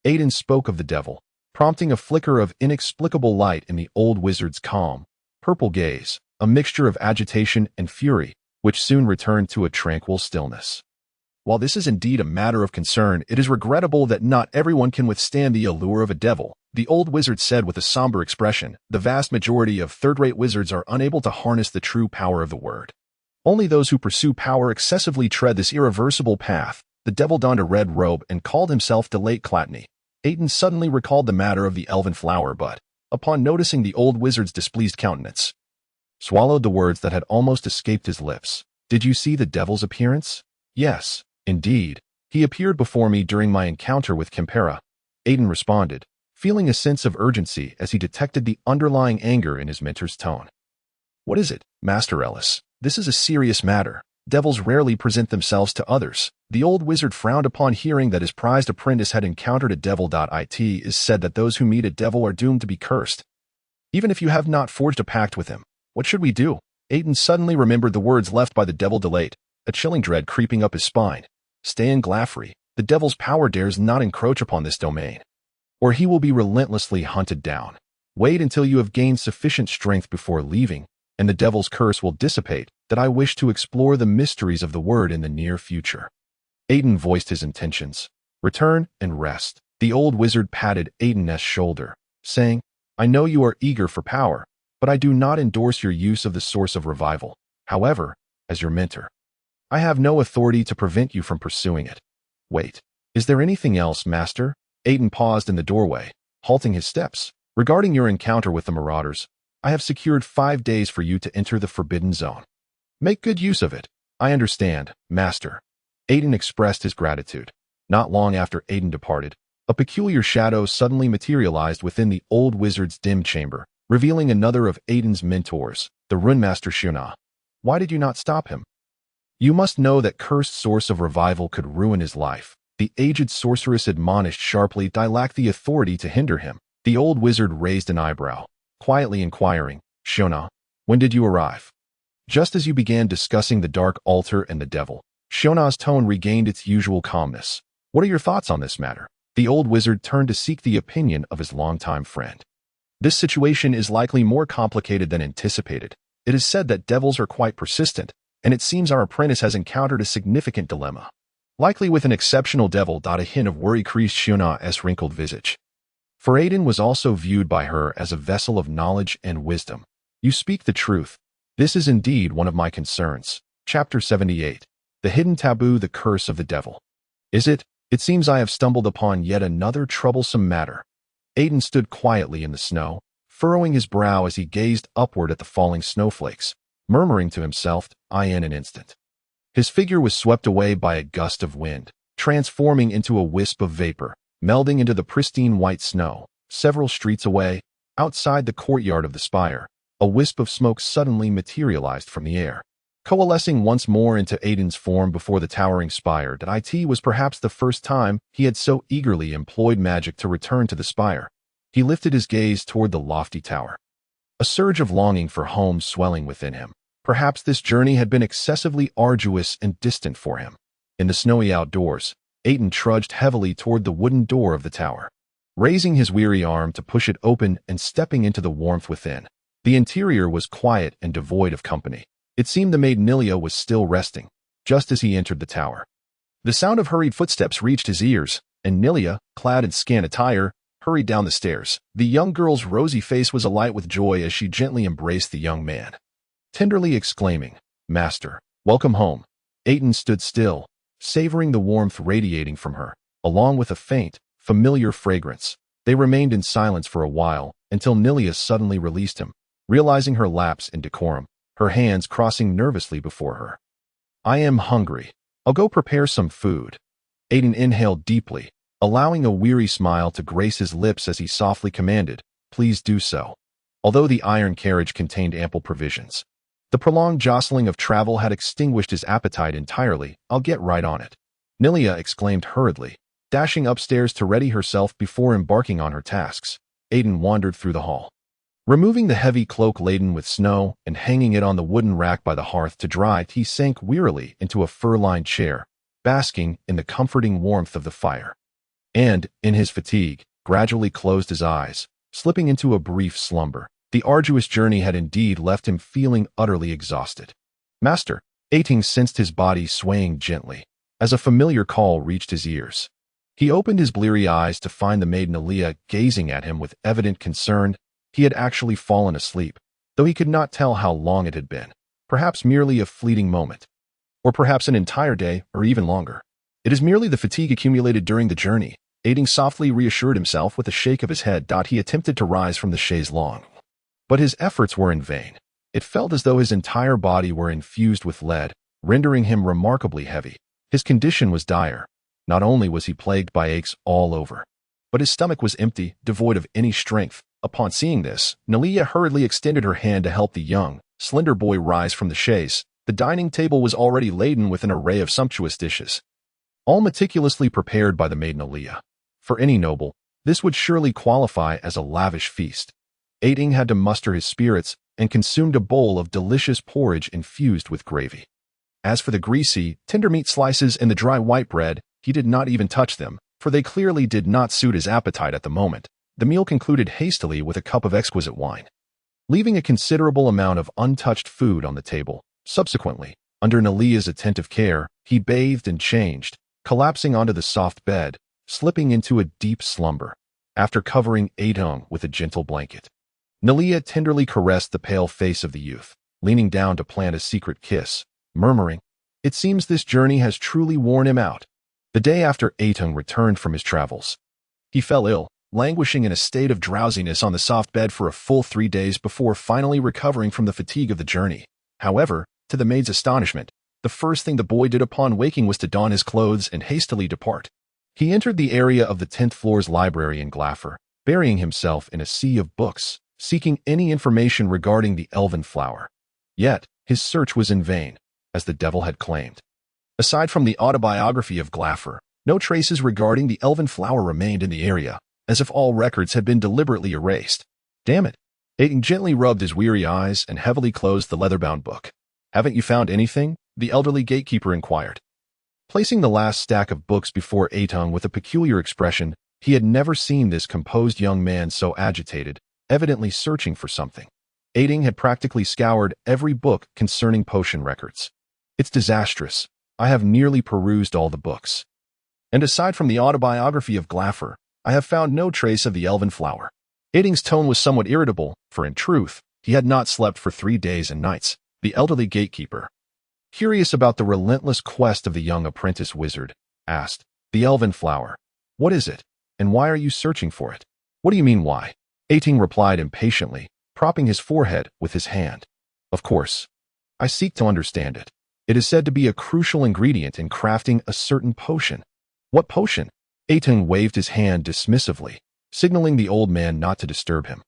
Aitin spoke of the devil, prompting a flicker of inexplicable light in the old wizard's calm, purple gaze, a mixture of agitation and fury, which soon returned to a tranquil stillness. "While this is indeed a matter of concern, it is regrettable that not everyone can withstand the allure of a devil," the old wizard said with a somber expression. "The vast majority of third-rate wizards are unable to harness the true power of the word. Only those who pursue power excessively tread this irreversible path." The devil donned a red robe and called himself Delate Clatney. Aitin suddenly recalled the matter of the elven flower, but, upon noticing the old wizard's displeased countenance, swallowed the words that had almost escaped his lips. "Did you see the devil's appearance?" "Yes, indeed. He appeared before me during my encounter with Kempera," Aitin responded, feeling a sense of urgency as he detected the underlying anger in his mentor's tone. "What is it, Master Ellis? This is a serious matter. Devils rarely present themselves to others." The old wizard frowned upon hearing that his prized apprentice had encountered a devil. It is said that those who meet a devil are doomed to be cursed. Even if you have not forged a pact with him, what should we do? Aitin suddenly remembered the words left by the devil Delate, a chilling dread creeping up his spine. "Stay in Glaffrey. The devil's power dares not encroach upon this domain, or he will be relentlessly hunted down. Wait until you have gained sufficient strength before leaving, and the devil's curse will dissipate. I wish to explore the mysteries of the word in the near future." Aitin voiced his intentions. "Return and rest." The old wizard patted Aitin's shoulder, saying, "I know you are eager for power, but I do not endorse your use of the source of revival. However, as your mentor, I have no authority to prevent you from pursuing it." "Wait, is there anything else, Master?" Aitin paused in the doorway, halting his steps. "Regarding your encounter with the marauders, I have secured 5 days for you to enter the Forbidden Zone. Make good use of it." "I understand, Master." Aitin expressed his gratitude. Not long after Aitin departed, a peculiar shadow suddenly materialized within the old wizard's dim chamber, revealing another of Aitin's mentors, the runemaster Shuna. Why did you not stop him? You must know that cursed source of revival could ruin his life. The aged sorceress admonished sharply. I lack the authority to hinder him. The old wizard raised an eyebrow, quietly inquiring, Shona, when did you arrive? Just as you began discussing the dark altar and the devil, Shona's tone regained its usual calmness. What are your thoughts on this matter? The old wizard turned to seek the opinion of his longtime friend. This situation is likely more complicated than anticipated. It is said that devils are quite persistent, and it seems our apprentice has encountered a significant dilemma. Likely with an exceptional devil. A hint of worry creased Shona's wrinkled visage. For Aitin was also viewed by her as a vessel of knowledge and wisdom. You speak the truth. This is indeed one of my concerns. Chapter 78. The Hidden Taboo, the Curse of the Devil. Is it? It seems I have stumbled upon yet another troublesome matter. Aitin stood quietly in the snow, furrowing his brow as he gazed upward at the falling snowflakes, murmuring to himself, I in an instant. His figure was swept away by a gust of wind, transforming into a wisp of vapor, melding into the pristine white snow. Several streets away, outside the courtyard of the spire, a wisp of smoke suddenly materialized from the air. Coalescing once more into Aitin's form before the towering spire, it was perhaps the first time he had so eagerly employed magic to return to the spire. He lifted his gaze toward the lofty tower. A surge of longing for home swelling within him. Perhaps this journey had been excessively arduous and distant for him. In the snowy outdoors, Aitin trudged heavily toward the wooden door of the tower, raising his weary arm to push it open and stepping into the warmth within. The interior was quiet and devoid of company. It seemed the maid Kilia was still resting, just as he entered the tower. The sound of hurried footsteps reached his ears, and Kilia, clad in scant attire, hurried down the stairs. The young girl's rosy face was alight with joy as she gently embraced the young man, tenderly exclaiming, Master, welcome home. Aitin stood still, savoring the warmth radiating from her, along with a faint, familiar fragrance. They remained in silence for a while, until Kilia suddenly released him, realizing her lapse in decorum, her hands crossing nervously before her. I am hungry. I'll go prepare some food. Aitin inhaled deeply, allowing a weary smile to grace his lips as he softly commanded, Please do so. Although the iron carriage contained ample provisions, the prolonged jostling of travel had extinguished his appetite entirely. I'll get right on it. Kilia exclaimed hurriedly, dashing upstairs to ready herself before embarking on her tasks. Aitin wandered through the hall, removing the heavy cloak laden with snow and hanging it on the wooden rack by the hearth to dry. He sank wearily into a fur-lined chair, basking in the comforting warmth of the fire, and, in his fatigue, gradually closed his eyes, slipping into a brief slumber. The arduous journey had indeed left him feeling utterly exhausted. Master, Aitin sensed his body swaying gently, as a familiar call reached his ears. He opened his bleary eyes to find the maid Kilia gazing at him with evident concern. He had actually fallen asleep, though he could not tell how long it had been. Perhaps merely a fleeting moment, or perhaps an entire day, or even longer. It is merely the fatigue accumulated during the journey. Aitin softly reassured himself with a shake of his head. He attempted to rise from the chaise longue, but his efforts were in vain. It felt as though his entire body were infused with lead, rendering him remarkably heavy. His condition was dire. Not only was he plagued by aches all over, but his stomach was empty, devoid of any strength. Upon seeing this, Kilia hurriedly extended her hand to help the young, slender boy rise from the chaise. The dining table was already laden with an array of sumptuous dishes, all meticulously prepared by the maid Kilia. For any noble, this would surely qualify as a lavish feast. Aitin had to muster his spirits and consumed a bowl of delicious porridge infused with gravy. As for the greasy, tender meat slices and the dry white bread, he did not even touch them, for they clearly did not suit his appetite at the moment. The meal concluded hastily with a cup of exquisite wine, leaving a considerable amount of untouched food on the table. Subsequently, under Kilia's attentive care, he bathed and changed, collapsing onto the soft bed, slipping into a deep slumber, after covering Aitin with a gentle blanket. Kilia tenderly caressed the pale face of the youth, leaning down to plant a secret kiss, murmuring, It seems this journey has truly worn him out. The day after Aitin returned from his travels, he fell ill, languishing in a state of drowsiness on the soft bed for a full 3 days before finally recovering from the fatigue of the journey. However, to the maid's astonishment, the first thing the boy did upon waking was to don his clothes and hastily depart. He entered the area of the 10th floor's library in Glaffer, burying himself in a sea of books, seeking any information regarding the elven flower. Yet, His search was in vain, as the devil had claimed. Aside from the autobiography of Glaffer, no traces regarding the elven flower remained in the area, as if all records had been deliberately erased. Damn it. Aitin gently rubbed his weary eyes and heavily closed the leather-bound book. Haven't you found anything? The elderly gatekeeper inquired. Placing the last stack of books before Aitin with a peculiar expression, he had never seen this composed young man so agitated, evidently searching for something. Aitin had practically scoured every book concerning potion records. It's disastrous. I have nearly perused all the books. And aside from the autobiography of Glaffer, I have found no trace of the elven flower. Aitin's tone was somewhat irritable, for in truth, he had not slept for 3 days and nights. The elderly gatekeeper, curious about the relentless quest of the young apprentice wizard, asked, "The elven flower. What is it, and why are you searching for it?" "What do you mean, why?" Aitin replied impatiently, propping his forehead with his hand. "Of course. I seek to understand it. It is said to be a crucial ingredient in crafting a certain potion." "What potion?" Aitin waved his hand dismissively, signaling the old man not to disturb him.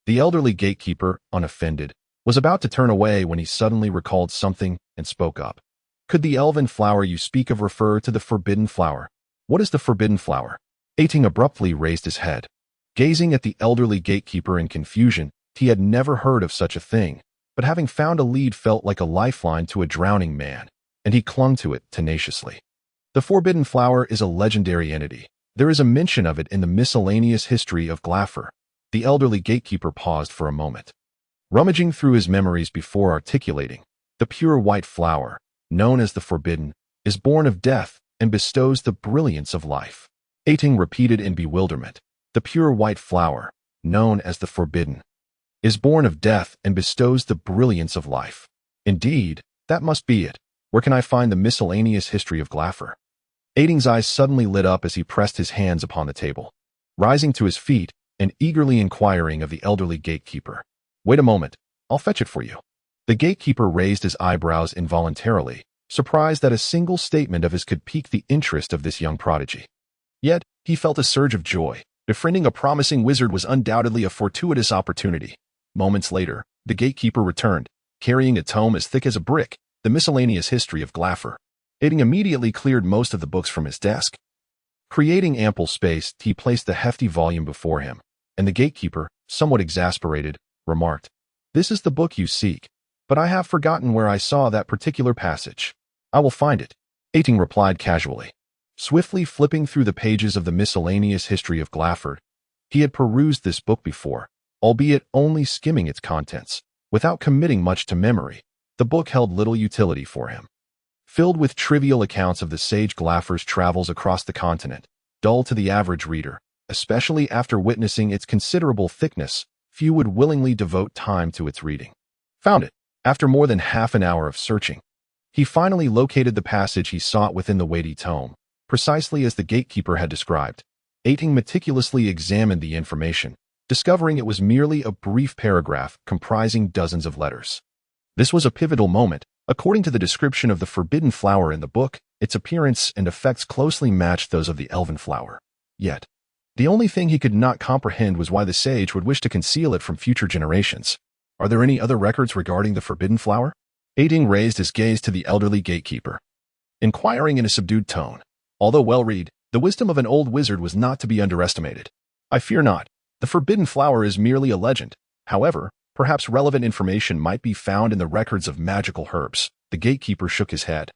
The elderly gatekeeper, unoffended, was about to turn away when he suddenly recalled something and spoke up. "Could the elven flower you speak of refer to the forbidden flower?" "What is the forbidden flower?" Aitin abruptly raised his head. Gazing at the elderly gatekeeper in confusion, he had never heard of such a thing, but having found a lead felt like a lifeline to a drowning man, and he clung to it tenaciously. The forbidden flower is a legendary entity. There is a mention of it in the miscellaneous history of Glaffer. The elderly gatekeeper paused for a moment, rummaging through his memories before articulating. The pure white flower, known as the forbidden, is born of death and bestows the brilliance of life. Aitin repeated in bewilderment. The pure white flower, known as the forbidden, is born of death and bestows the brilliance of life. Indeed, that must be it. Where can I find the miscellaneous history of Glaffer? Aitin's eyes suddenly lit up as he pressed his hands upon the table, rising to his feet and eagerly inquiring of the elderly gatekeeper. "Wait a moment. I'll fetch it for you." The gatekeeper raised his eyebrows involuntarily, surprised that a single statement of his could pique the interest of this young prodigy. Yet, he felt a surge of joy. Befriending a promising wizard was undoubtedly a fortuitous opportunity. Moments later, the gatekeeper returned, carrying a tome as thick as a brick, the miscellaneous history of Glaffer. Aitin immediately cleared most of the books from his desk. Creating ample space, he placed the hefty volume before him, and the gatekeeper, somewhat exasperated, remarked, "This is the book you seek, but I have forgotten where I saw that particular passage." "I will find it," Aitin replied casually. Swiftly flipping through the pages of the miscellaneous history of Glaffer, he had perused this book before, albeit only skimming its contents, without committing much to memory. The book held little utility for him. Filled with trivial accounts of the sage Glaffer's travels across the continent, dull to the average reader, especially after witnessing its considerable thickness, few would willingly devote time to its reading. Found it. After more than half an hour of searching, he finally located the passage he sought within the weighty tome, precisely as the gatekeeper had described. Aitin meticulously examined the information, discovering it was merely a brief paragraph comprising dozens of letters. This was a pivotal moment. According to the description of the forbidden flower in the book, its appearance and effects closely matched those of the elven flower. Yet, the only thing he could not comprehend was why the sage would wish to conceal it from future generations. "Are there any other records regarding the forbidden flower?" Aitin raised his gaze to the elderly gatekeeper, inquiring in a subdued tone. Although well-read, the wisdom of an old wizard was not to be underestimated. "I fear not. The forbidden flower is merely a legend. However, perhaps relevant information might be found in the records of magical herbs." The gatekeeper shook his head,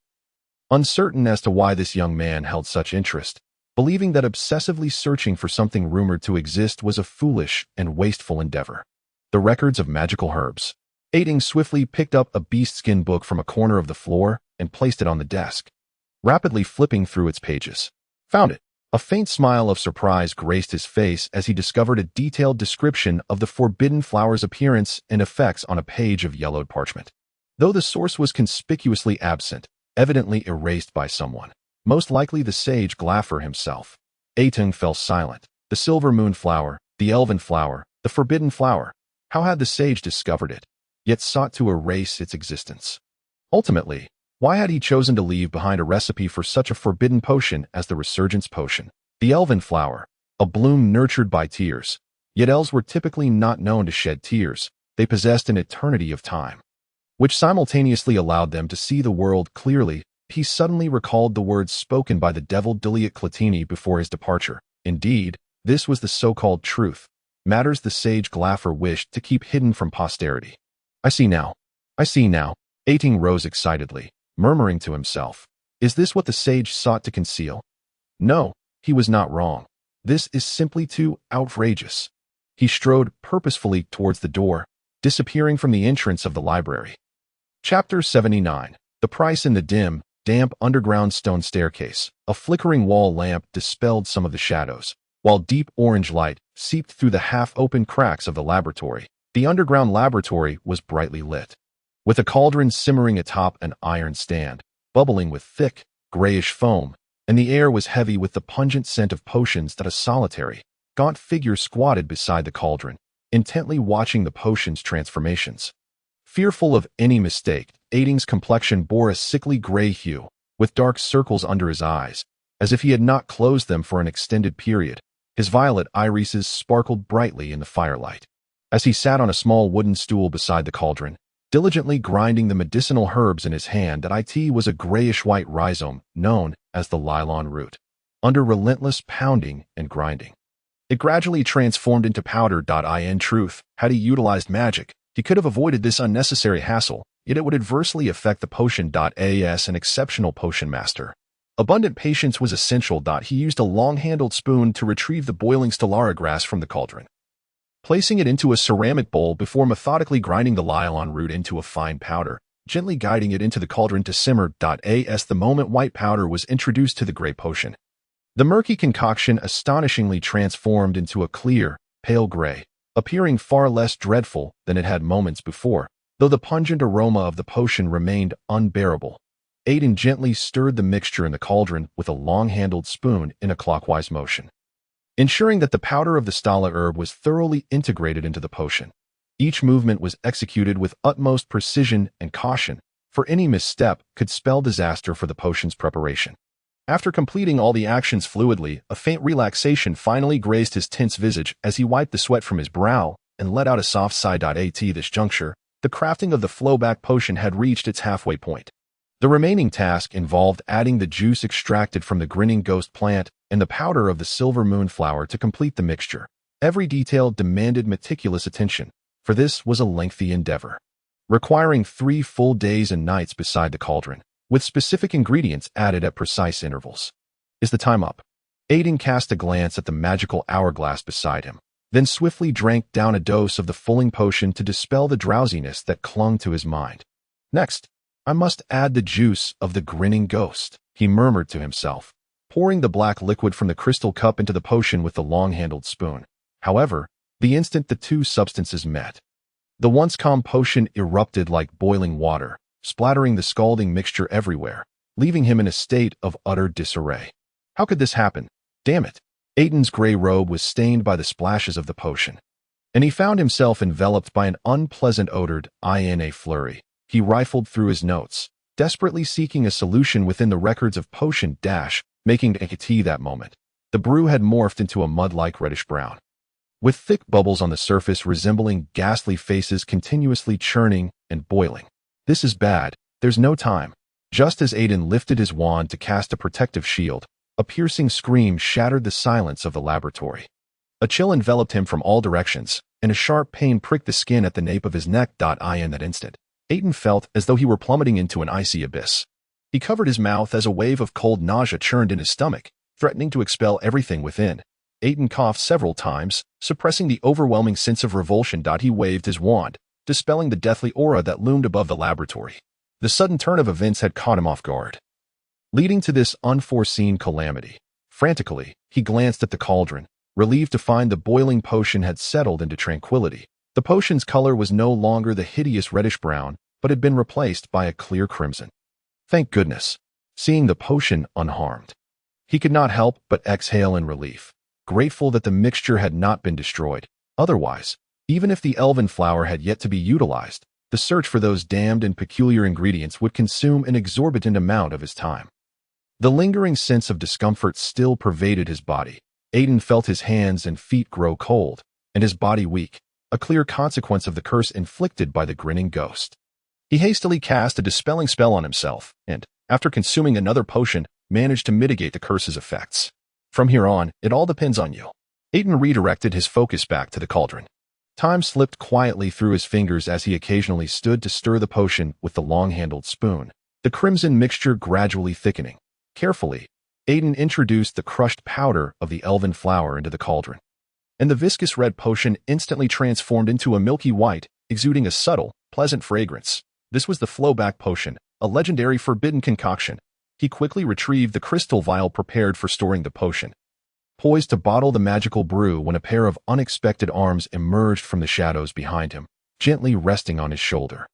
uncertain as to why this young man held such interest, believing that obsessively searching for something rumored to exist was a foolish and wasteful endeavor. The records of magical herbs. Aitin swiftly picked up a beast-skin book from a corner of the floor and placed it on the desk, rapidly flipping through its pages. "Found it." A faint smile of surprise graced his face as he discovered a detailed description of the forbidden flower's appearance and effects on a page of yellowed parchment. Though the source was conspicuously absent, evidently erased by someone, most likely the sage Glaffer himself, Aitin fell silent. The silver moon flower, the elven flower, the forbidden flower. How had the sage discovered it, yet sought to erase its existence? Ultimately, why had he chosen to leave behind a recipe for such a forbidden potion as the Resurgence Potion? The elven flower, a bloom nurtured by tears. Yet elves were typically not known to shed tears. They possessed an eternity of time. which simultaneously allowed them to see the world clearly. He suddenly recalled the words spoken by the devil Diliat Clatini before his departure. Indeed, this was the so-called truth, matters the sage Glaffer wished to keep hidden from posterity. I see now. I see now. Aitin rose excitedly, murmuring to himself. Is this what the sage sought to conceal? No, he was not wrong. This is simply too outrageous. He strode purposefully towards the door, disappearing from the entrance of the library. Chapter 79. The price in the dim, damp underground stone staircase. A flickering wall lamp dispelled some of the shadows, while deep orange light seeped through the half-open cracks of the laboratory. The underground laboratory was brightly lit, with a cauldron simmering atop an iron stand, bubbling with thick, grayish foam, and the air was heavy with the pungent scent of potions that a solitary, gaunt figure squatted beside the cauldron, intently watching the potion's transformations. Fearful of any mistake, Aitin's complexion bore a sickly gray hue, with dark circles under his eyes, as if he had not closed them for an extended period. His violet irises sparkled brightly in the firelight. As he sat on a small wooden stool beside the cauldron, diligently grinding the medicinal herbs in his hand, that it was a grayish-white rhizome known as the Lilon root. Under relentless pounding and grinding, it gradually transformed into powder. In truth, had he utilized magic, he could have avoided this unnecessary hassle, yet it would adversely affect the potion. As an exceptional potion master, abundant patience was essential. He used a long-handled spoon to retrieve the boiling stellara grass from the cauldron, placing it into a ceramic bowl before methodically grinding the Lilon root into a fine powder, gently guiding it into the cauldron to simmer. As the moment white powder was introduced to the gray potion, the murky concoction astonishingly transformed into a clear, pale gray, appearing far less dreadful than it had moments before, though the pungent aroma of the potion remained unbearable. Aitin gently stirred the mixture in the cauldron with a long-handled spoon in a clockwise motion, ensuring that the powder of the stala herb was thoroughly integrated into the potion. Each movement was executed with utmost precision and caution, for any misstep could spell disaster for the potion's preparation. After completing all the actions fluidly, a faint relaxation finally grazed his tense visage as he wiped the sweat from his brow and let out a soft sigh. At this juncture, the crafting of the flowback potion had reached its halfway point. The remaining task involved adding the juice extracted from the grinning ghost plant and the powder of the silver moonflower to complete the mixture. Every detail demanded meticulous attention, for this was a lengthy endeavor, requiring 3 full days and nights beside the cauldron, with specific ingredients added at precise intervals. Is the time up? Aitin cast a glance at the magical hourglass beside him, then swiftly drank down a dose of the fulling potion to dispel the drowsiness that clung to his mind. Next, I must add the juice of the grinning ghost, he murmured to himself, pouring the black liquid from the crystal cup into the potion with the long-handled spoon. However, the instant the two substances met, the once calm potion erupted like boiling water, splattering the scalding mixture everywhere, leaving him in a state of utter disarray. How could this happen? Damn it! Aitin's gray robe was stained by the splashes of the potion, and he found himself enveloped by an unpleasant odor. In a flurry, he rifled through his notes, desperately seeking a solution within the records of potion making tea. That moment, the brew had morphed into a mud-like reddish-brown, with thick bubbles on the surface resembling ghastly faces continuously churning and boiling. This is bad. There's no time. Just as Aitin lifted his wand to cast a protective shield, a piercing scream shattered the silence of the laboratory. A chill enveloped him from all directions, and a sharp pain pricked the skin at the nape of his neck. In that instant, Aitin felt as though he were plummeting into an icy abyss. He covered his mouth as a wave of cold nausea churned in his stomach, threatening to expel everything within. Aitin coughed several times, suppressing the overwhelming sense of revulsion. He waved his wand, dispelling the deathly aura that loomed above the laboratory. The sudden turn of events had caught him off guard, leading to this unforeseen calamity. Frantically, he glanced at the cauldron, relieved to find the boiling potion had settled into tranquility. The potion's color was no longer the hideous reddish-brown, but had been replaced by a clear crimson. Thank goodness. Seeing the potion unharmed, he could not help but exhale in relief, grateful that the mixture had not been destroyed. Otherwise, even if the elven flower had yet to be utilized, the search for those damned and peculiar ingredients would consume an exorbitant amount of his time. The lingering sense of discomfort still pervaded his body. Aitin felt his hands and feet grow cold, and his body weak, a clear consequence of the curse inflicted by the grinning ghost. He hastily cast a dispelling spell on himself, and, after consuming another potion, managed to mitigate the curse's effects. From here on, it all depends on you. Aitin redirected his focus back to the cauldron. Time slipped quietly through his fingers as he occasionally stood to stir the potion with the long-handled spoon, the crimson mixture gradually thickening. Carefully, Aitin introduced the crushed powder of the elven flower into the cauldron, and the viscous red potion instantly transformed into a milky white, exuding a subtle, pleasant fragrance. This was the flowback potion, a legendary forbidden concoction. He quickly retrieved the crystal vial prepared for storing the potion, poised to bottle the magical brew when a pair of unexpected arms emerged from the shadows behind him, gently resting on his shoulder.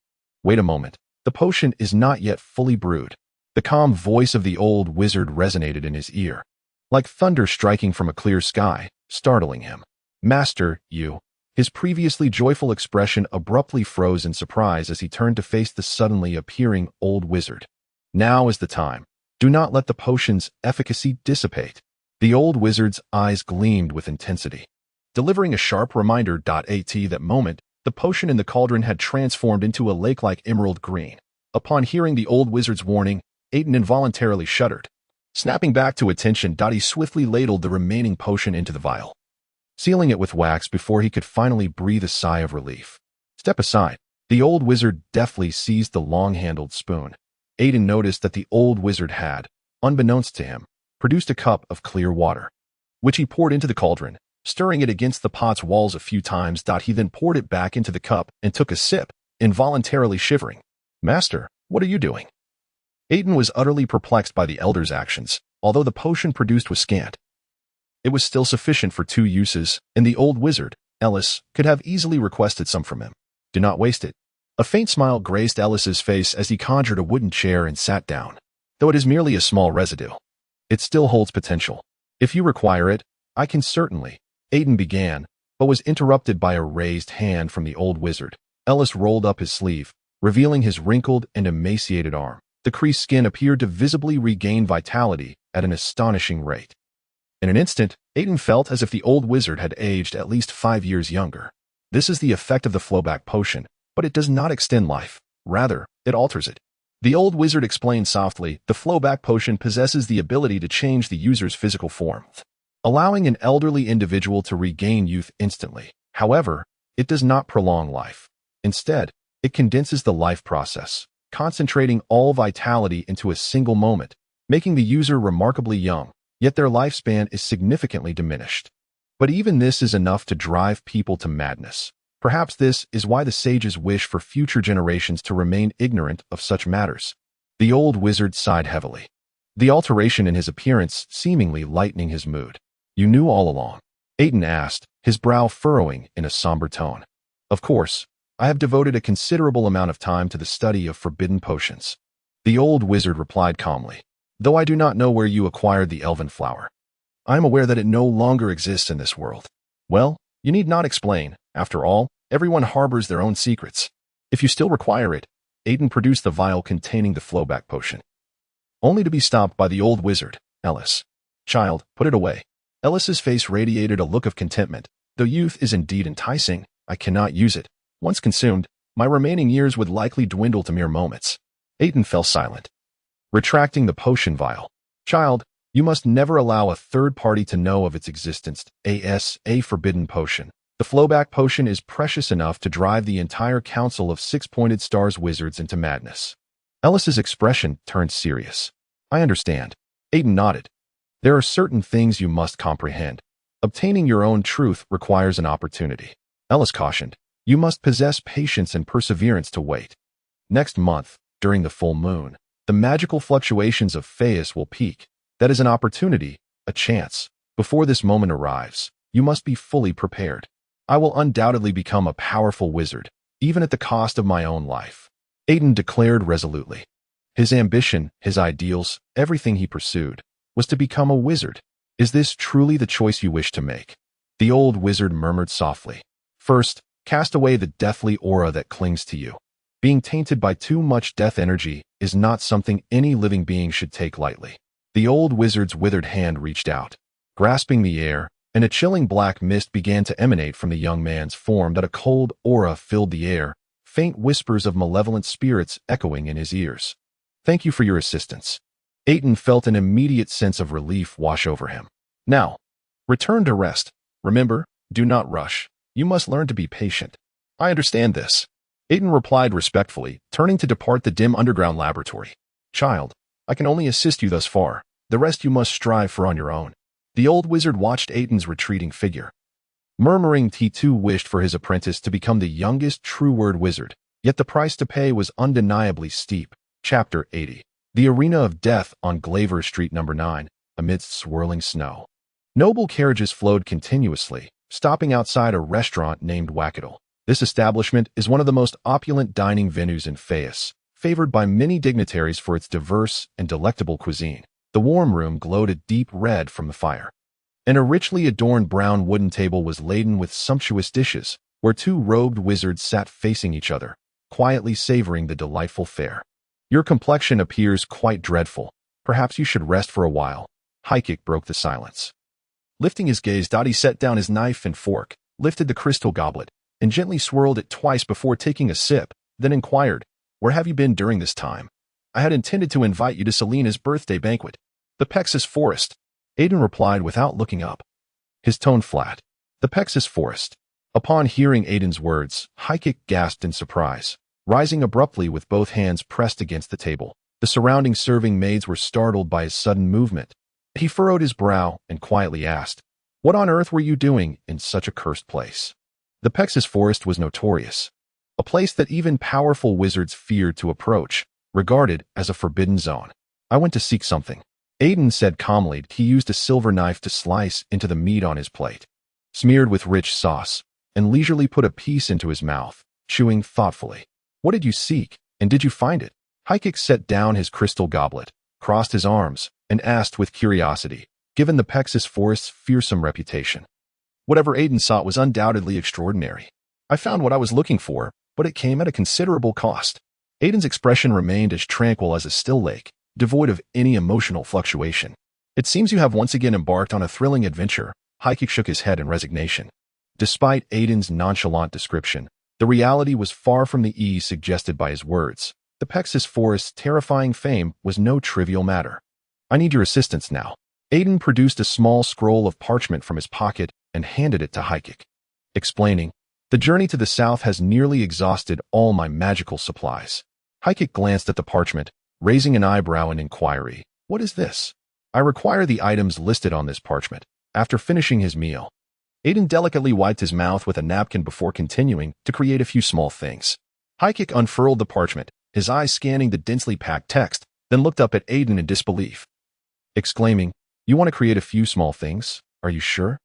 Wait a moment, the potion is not yet fully brewed. The calm voice of the old wizard resonated in his ear, like thunder striking from a clear sky, startling him. Master, you. His previously joyful expression abruptly froze in surprise as he turned to face the suddenly appearing old wizard. Now is the time. Do not let the potion's efficacy dissipate. The old wizard's eyes gleamed with intensity, delivering a sharp reminder. At that moment, the potion in the cauldron had transformed into a lake-like emerald green. Upon hearing the old wizard's warning, Aitin involuntarily shuddered. Snapping back to attention, he swiftly ladled the remaining potion into the vial, sealing it with wax before he could finally breathe a sigh of relief. Step aside. The old wizard deftly seized the long-handled spoon. Aitin noticed that the old wizard had, unbeknownst to him, produced a cup of clear water, which he poured into the cauldron, stirring it against the pot's walls a few times. He then poured it back into the cup and took a sip, involuntarily shivering. Master, what are you doing? Aitin was utterly perplexed by the elder's actions. Although the potion produced was scant, it was still sufficient for 2 uses, and the old wizard, Ellis, could have easily requested some from him. Do not waste it. A faint smile graced Ellis's face as he conjured a wooden chair and sat down. Though it is merely a small residue, it still holds potential. If you require it, I can certainly. Aitin began, but was interrupted by a raised hand from the old wizard. Ellis rolled up his sleeve, revealing his wrinkled and emaciated arm. The creased skin appeared to visibly regain vitality at an astonishing rate. In an instant, Aitin felt as if the old wizard had aged at least 5 years younger. This is the effect of the flowback potion, but it does not extend life. Rather, it alters it. The old wizard explained softly, the flowback potion possesses the ability to change the user's physical form, allowing an elderly individual to regain youth instantly. However, it does not prolong life. Instead, it condenses the life process, concentrating all vitality into a single moment, making the user remarkably young. Yet their lifespan is significantly diminished. But even this is enough to drive people to madness. Perhaps this is why the sages wish for future generations to remain ignorant of such matters. The old wizard sighed heavily, the alteration in his appearance seemingly lightening his mood. You knew all along? Aitin asked, his brow furrowing in a somber tone. Of course, I have devoted a considerable amount of time to the study of forbidden potions. The old wizard replied calmly. Though I do not know where you acquired the elven flower, I am aware that it no longer exists in this world. Well, you need not explain. After all, everyone harbors their own secrets. If you still require it, Aitin produced the vial containing the flowback potion, only to be stopped by the old wizard. Ellis. Child, put it away. Ellis's face radiated a look of contentment. Though youth is indeed enticing, I cannot use it. Once consumed, my remaining years would likely dwindle to mere moments. Aitin fell silent, retracting the potion vial. Child, you must never allow a third party to know of its existence. A forbidden potion. The flowback potion is precious enough to drive the entire council of 6-pointed stars wizards into madness. Ellis's expression turned serious. I understand. Aitin nodded. There are certain things you must comprehend. Obtaining your own truth requires an opportunity. Ellis cautioned. You must possess patience and perseverance to wait. Next month, during the full moon, the magical fluctuations of Phaeus will peak. That is an opportunity, a chance. Before this moment arrives, you must be fully prepared. I will undoubtedly become a powerful wizard, even at the cost of my own life. Aitin declared resolutely. His ambition, his ideals, everything he pursued, was to become a wizard. Is this truly the choice you wish to make? The old wizard murmured softly. First, cast away the deathly aura that clings to you. Being tainted by too much death energy is not something any living being should take lightly. The old wizard's withered hand reached out, grasping the air, and a chilling black mist began to emanate from the young man's form. That a cold aura filled the air, faint whispers of malevolent spirits echoing in his ears. Thank you for your assistance. Aitin felt an immediate sense of relief wash over him. Now, return to rest. Remember, do not rush. You must learn to be patient. I understand this. Aitin replied respectfully, turning to depart the dim underground laboratory. Child, I can only assist you thus far. The rest you must strive for on your own. The old wizard watched Aitin's retreating figure. Murmuring, he too wished for his apprentice to become the youngest true word wizard, yet the price to pay was undeniably steep. Chapter 80. The Arena of Death on Glaver Street No. 9, amidst swirling snow. Noble carriages flowed continuously, stopping outside a restaurant named Wackadoodle. This establishment is one of the most opulent dining venues in Fayus, favored by many dignitaries for its diverse and delectable cuisine. The warm room glowed a deep red from the fire, and a richly adorned brown wooden table was laden with sumptuous dishes, where two robed wizards sat facing each other, quietly savoring the delightful fare. Your complexion appears quite dreadful. Perhaps you should rest for a while. Haikik broke the silence. Lifting his gaze, Dottie set down his knife and fork, lifted the crystal goblet, and gently swirled it twice before taking a sip, then inquired, Where have you been during this time? I had intended to invite you to Selena's birthday banquet. The Pexus Forest. Aitin replied without looking up, his tone flat. The Pexus Forest. Upon hearing Aitin's words, Haikik gasped in surprise, rising abruptly with both hands pressed against the table. The surrounding serving maids were startled by his sudden movement. He furrowed his brow and quietly asked, What on earth were you doing in such a cursed place? The Pexus Forest was notorious, a place that even powerful wizards feared to approach, regarded as a forbidden zone. I went to seek something. Aitin said calmly. He used a silver knife to slice into the meat on his plate, smeared with rich sauce, and leisurely put a piece into his mouth, chewing thoughtfully. What did you seek, and did you find it? Haikik set down his crystal goblet, crossed his arms, and asked with curiosity, given the Pexus Forest's fearsome reputation. Whatever Aitin sought was undoubtedly extraordinary. I found what I was looking for, but it came at a considerable cost. Aitin's expression remained as tranquil as a still lake, devoid of any emotional fluctuation. It seems you have once again embarked on a thrilling adventure. Haikik shook his head in resignation. Despite Aitin's nonchalant description, the reality was far from the ease suggested by his words. The Pexus Forest's terrifying fame was no trivial matter. I need your assistance now. Aitin produced a small scroll of parchment from his pocket and handed it to Haikik, explaining, The journey to the south has nearly exhausted all my magical supplies. Haikik glanced at the parchment, raising an eyebrow in inquiry. What is this? I require the items listed on this parchment. After finishing his meal, Aitin delicately wiped his mouth with a napkin before continuing to create a few small things. Haikik unfurled the parchment, his eyes scanning the densely packed text, then looked up at Aitin in disbelief, exclaiming, You want to create a few small things? Are you sure?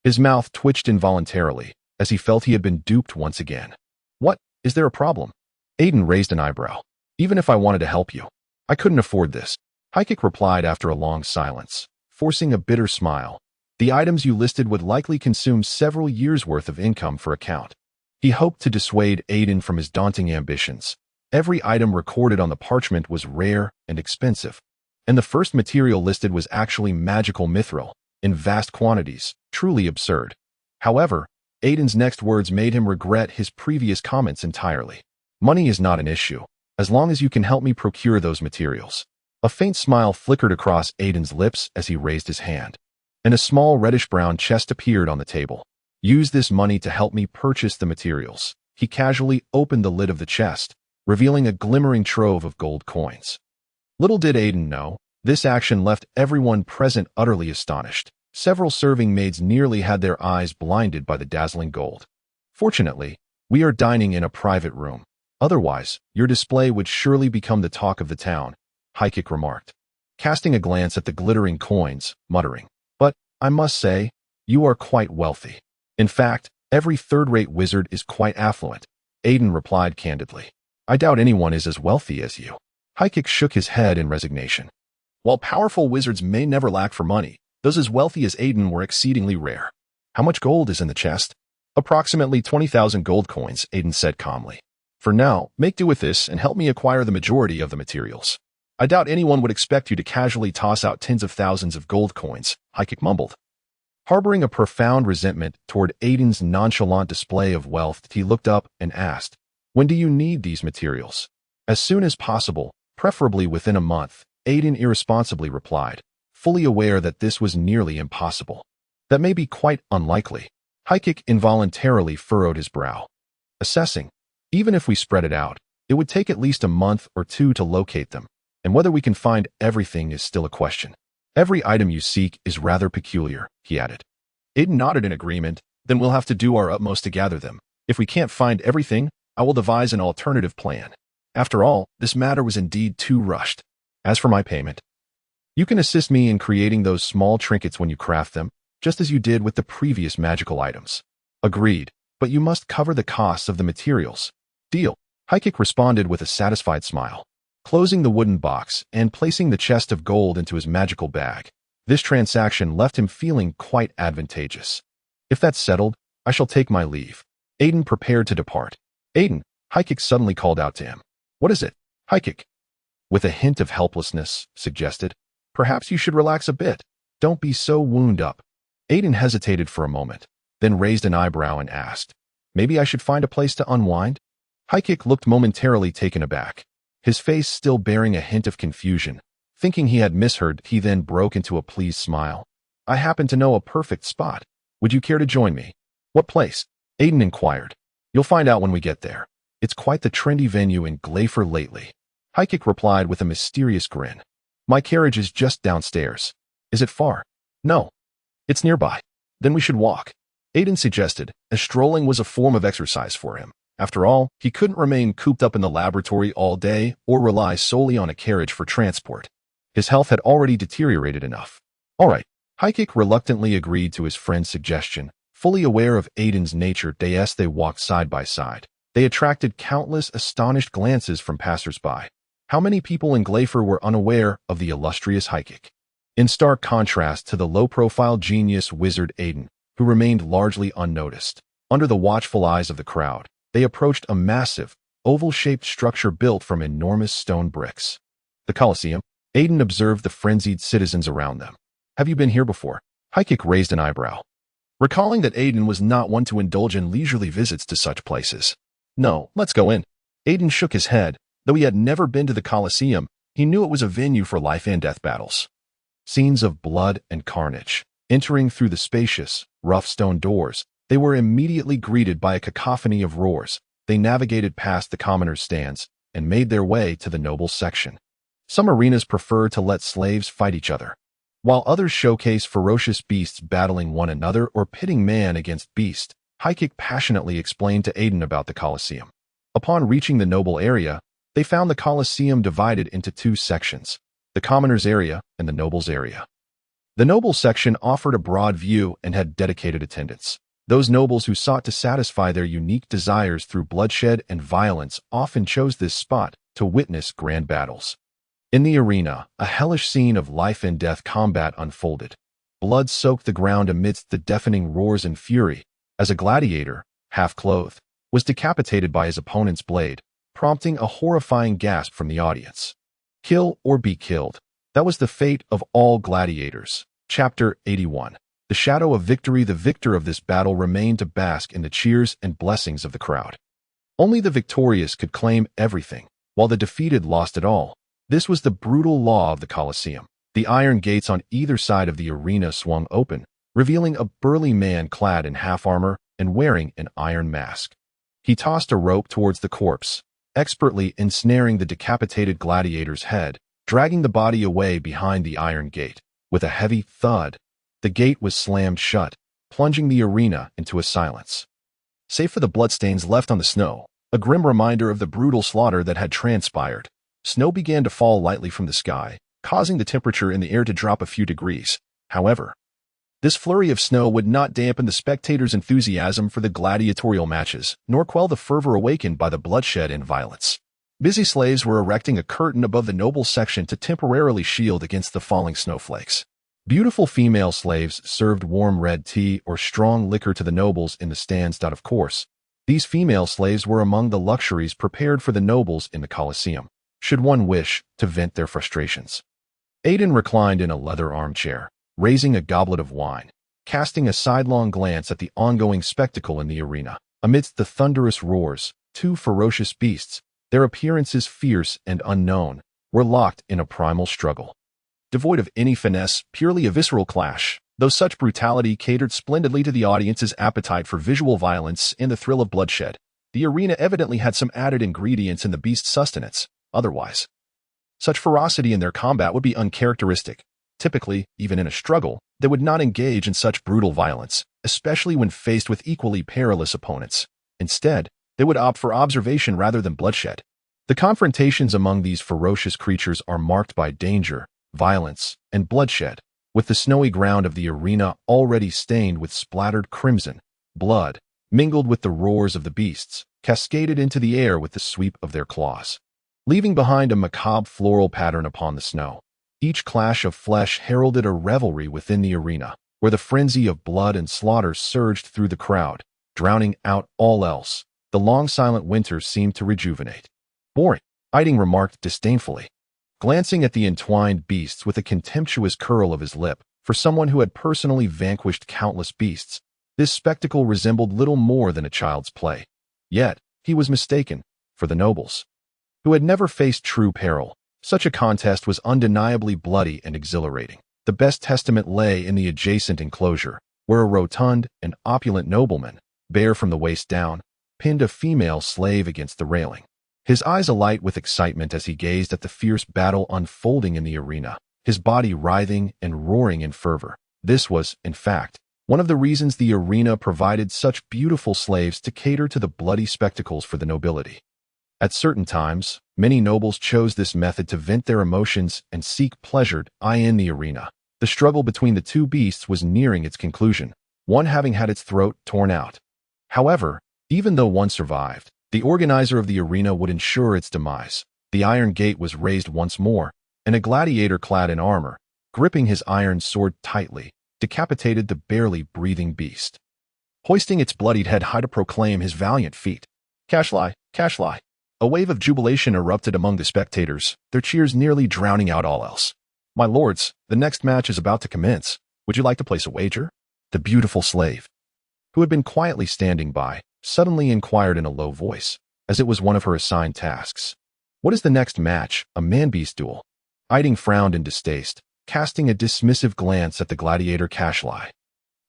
His mouth twitched involuntarily, as he felt he had been duped once again. What? Is there a problem? Aitin raised an eyebrow. Even if I wanted to help you, I couldn't afford this. Haikik replied after a long silence, forcing a bitter smile. The items you listed would likely consume several years' worth of income for account. He hoped to dissuade Aitin from his daunting ambitions. Every item recorded on the parchment was rare and expensive, and the first material listed was actually magical mithril, in vast quantities, truly absurd. However, Aitin's next words made him regret his previous comments entirely. Money is not an issue, as long as you can help me procure those materials. A faint smile flickered across Aitin's lips as he raised his hand, and a small reddish-brown chest appeared on the table. Use this money to help me purchase the materials. He casually opened the lid of the chest, revealing a glimmering trove of gold coins. Little did Aitin know, this action left everyone present utterly astonished. Several serving maids nearly had their eyes blinded by the dazzling gold. Fortunately, we are dining in a private room. Otherwise, your display would surely become the talk of the town, Haikik remarked, casting a glance at the glittering coins, muttering, But, I must say, you are quite wealthy. In fact, every third-rate wizard is quite affluent, Aitin replied candidly. I doubt anyone is as wealthy as you. Haikik shook his head in resignation. While powerful wizards may never lack for money, those as wealthy as Aitin were exceedingly rare. How much gold is in the chest? Approximately 20,000 gold coins, Aitin said calmly. For now, make do with this and help me acquire the majority of the materials. I doubt anyone would expect you to casually toss out tens of thousands of gold coins, Haikik mumbled. Harboring a profound resentment toward Aitin's nonchalant display of wealth, he looked up and asked, When do you need these materials? As soon as possible, preferably within a month, Aitin irresponsibly replied, fully aware that this was nearly impossible. That may be quite unlikely. Haikik involuntarily furrowed his brow. Assessing, even if we spread it out, it would take at least a month or two to locate them, and whether we can find everything is still a question. Every item you seek is rather peculiar, he added. Aitin nodded in agreement. Then we'll have to do our utmost to gather them. If we can't find everything, I will devise an alternative plan. After all, this matter was indeed too rushed. As for my payment, you can assist me in creating those small trinkets when you craft them, just as you did with the previous magical items. Agreed, but you must cover the costs of the materials. Deal. Haikik responded with a satisfied smile. Closing the wooden box and placing the chest of gold into his magical bag, this transaction left him feeling quite advantageous. If that's settled, I shall take my leave. Aitin prepared to depart. Aitin, Haikik suddenly called out to him. What is it? Haikik, with a hint of helplessness, suggested. Perhaps you should relax a bit. Don't be so wound up. Aitin hesitated for a moment, then raised an eyebrow and asked, maybe I should find a place to unwind? Haikik looked momentarily taken aback, his face still bearing a hint of confusion. Thinking he had misheard, he then broke into a pleased smile. I happen to know a perfect spot. Would you care to join me? What place? Aitin inquired. You'll find out when we get there. It's quite the trendy venue in Gleifer lately. Haikik replied with a mysterious grin. My carriage is just downstairs. Is it far? No. It's nearby. Then we should walk. Aitin suggested, as strolling was a form of exercise for him. After all, he couldn't remain cooped up in the laboratory all day or rely solely on a carriage for transport. His health had already deteriorated enough. All right. Haikik reluctantly agreed to his friend's suggestion. Fully aware of Aitin's nature, as they walked side by side, they attracted countless astonished glances from passers-by. How many people in Gleifer were unaware of the illustrious Haikik? In stark contrast to the low-profile genius wizard Aitin, who remained largely unnoticed. Under the watchful eyes of the crowd, they approached a massive, oval-shaped structure built from enormous stone bricks. The Colosseum. Aitin observed the frenzied citizens around them. Have you been here before? Haikik raised an eyebrow, recalling that Aitin was not one to indulge in leisurely visits to such places. No, let's go in. Aitin shook his head. Though he had never been to the Colosseum, he knew it was a venue for life and death battles. Scenes of blood and carnage. Entering through the spacious, rough stone doors, they were immediately greeted by a cacophony of roars. They navigated past the commoners' stands and made their way to the noble section. Some arenas prefer to let slaves fight each other, while others showcase ferocious beasts battling one another or pitting man against beast. Haikik passionately explained to Aitin about the Colosseum. Upon reaching the noble area, they found the Colosseum divided into two sections, the commoners' area and the nobles' area. The noble section offered a broad view and had dedicated attendants. Those nobles who sought to satisfy their unique desires through bloodshed and violence often chose this spot to witness grand battles. In the arena, a hellish scene of life and death combat unfolded. Blood soaked the ground amidst the deafening roars and fury, as a gladiator, half-clothed, was decapitated by his opponent's blade, prompting a horrifying gasp from the audience. Kill or be killed. That was the fate of all gladiators. Chapter 81. The shadow of victory. The victor of this battle remained to bask in the cheers and blessings of the crowd. Only the victorious could claim everything, while the defeated lost it all. This was the brutal law of the Colosseum. The iron gates on either side of the arena swung open, revealing a burly man clad in half-armor and wearing an iron mask. He tossed a rope towards the corpse, expertly ensnaring the decapitated gladiator's head, dragging the body away behind the iron gate. With a heavy thud, the gate was slammed shut, plunging the arena into a silence. Save for the bloodstains left on the snow, a grim reminder of the brutal slaughter that had transpired, snow began to fall lightly from the sky, causing the temperature in the air to drop a few degrees. However, this flurry of snow would not dampen the spectators' enthusiasm for the gladiatorial matches, nor quell the fervor awakened by the bloodshed and violence. Busy slaves were erecting a curtain above the noble section to temporarily shield against the falling snowflakes. Beautiful female slaves served warm red tea or strong liquor to the nobles in the stands. Of course, these female slaves were among the luxuries prepared for the nobles in the Colosseum, should one wish to vent their frustrations. Aitin reclined in a leather armchair, raising a goblet of wine, casting a sidelong glance at the ongoing spectacle in the arena. Amidst the thunderous roars, Two ferocious beasts, their appearances fierce and unknown, were locked in a primal struggle. Devoid of any finesse, purely a visceral clash, though such brutality catered splendidly to the audience's appetite for visual violence and the thrill of bloodshed, the arena evidently had some added ingredients in the beast's sustenance. Otherwise, such ferocity in their combat would be uncharacteristic. Typically, even in a struggle, they would not engage in such brutal violence, especially when faced with equally perilous opponents. Instead, they would opt for observation rather than bloodshed. The confrontations among these ferocious creatures are marked by danger, violence, and bloodshed, with the snowy ground of the arena already stained with splattered crimson. Blood, mingled with the roars of the beasts, cascaded into the air with the sweep of their claws, leaving behind a macabre floral pattern upon the snow. Each clash of flesh heralded a revelry within the arena, where the frenzy of blood and slaughter surged through the crowd, drowning out all else. The long silent winter seemed to rejuvenate. Boring, Aitin remarked disdainfully, glancing at the entwined beasts with a contemptuous curl of his lip. For someone who had personally vanquished countless beasts, this spectacle resembled little more than a child's play. Yet, he was mistaken. For the nobles, who had never faced true peril, such a contest was undeniably bloody and exhilarating. The best testament lay in the adjacent enclosure, where a rotund and opulent nobleman, bare from the waist down, pinned a female slave against the railing, his eyes alight with excitement as he gazed at the fierce battle unfolding in the arena, his body writhing and roaring in fervor. This was, in fact, one of the reasons the arena provided such beautiful slaves to cater to the bloody spectacles for the nobility. At certain times, many nobles chose this method to vent their emotions and seek pleasure. In the arena, the struggle between the two beasts was nearing its conclusion, one having had its throat torn out. However, even though one survived, the organizer of the arena would ensure its demise. The iron gate was raised once more, and a gladiator clad in armor, gripping his iron sword tightly, decapitated the barely breathing beast, hoisting its bloodied head high to proclaim his valiant feat. Cashly, Cashly! A wave of jubilation erupted among the spectators, their cheers nearly drowning out all else. My lords, the next match is about to commence. Would you like to place a wager? The beautiful slave, who had been quietly standing by, suddenly inquired in a low voice, as it was one of her assigned tasks. What is the next match? A man-beast duel? Aitin frowned in distaste, casting a dismissive glance at the gladiator Cashly,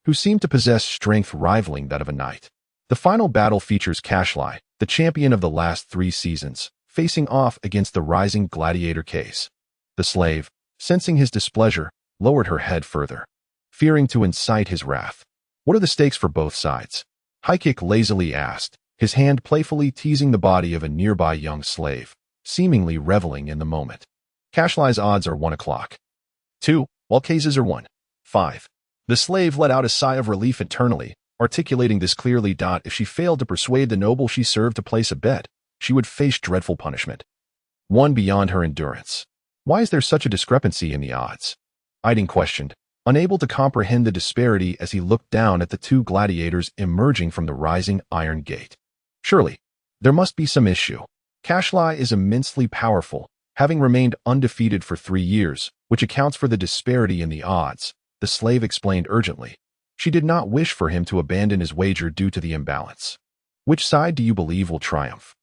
who seemed to possess strength rivaling that of a knight. The final battle features Cashly, the champion of the last 3 seasons, facing off against the rising gladiator Case. The slave, sensing his displeasure, lowered her head further, fearing to incite his wrath. What are the stakes for both sides? Aitin lazily asked, his hand playfully teasing the body of a nearby young slave, seemingly reveling in the moment. Cashly's odds are 1 o'clock. 2, while Case's are 1. 5. The slave let out a sigh of relief internally, articulating this clearly. If she failed to persuade the noble she served to place a bet, she would face dreadful punishment, one beyond her endurance. Why is there such a discrepancy in the odds? Aitin questioned, unable to comprehend the disparity as he looked down at the 2 gladiators emerging from the rising iron gate. Surely, there must be some issue. Cashly is immensely powerful, having remained undefeated for 3 years, which accounts for the disparity in the odds, the slave explained urgently. She did not wish for him to abandon his wager due to the imbalance. Which side do you believe will triumph?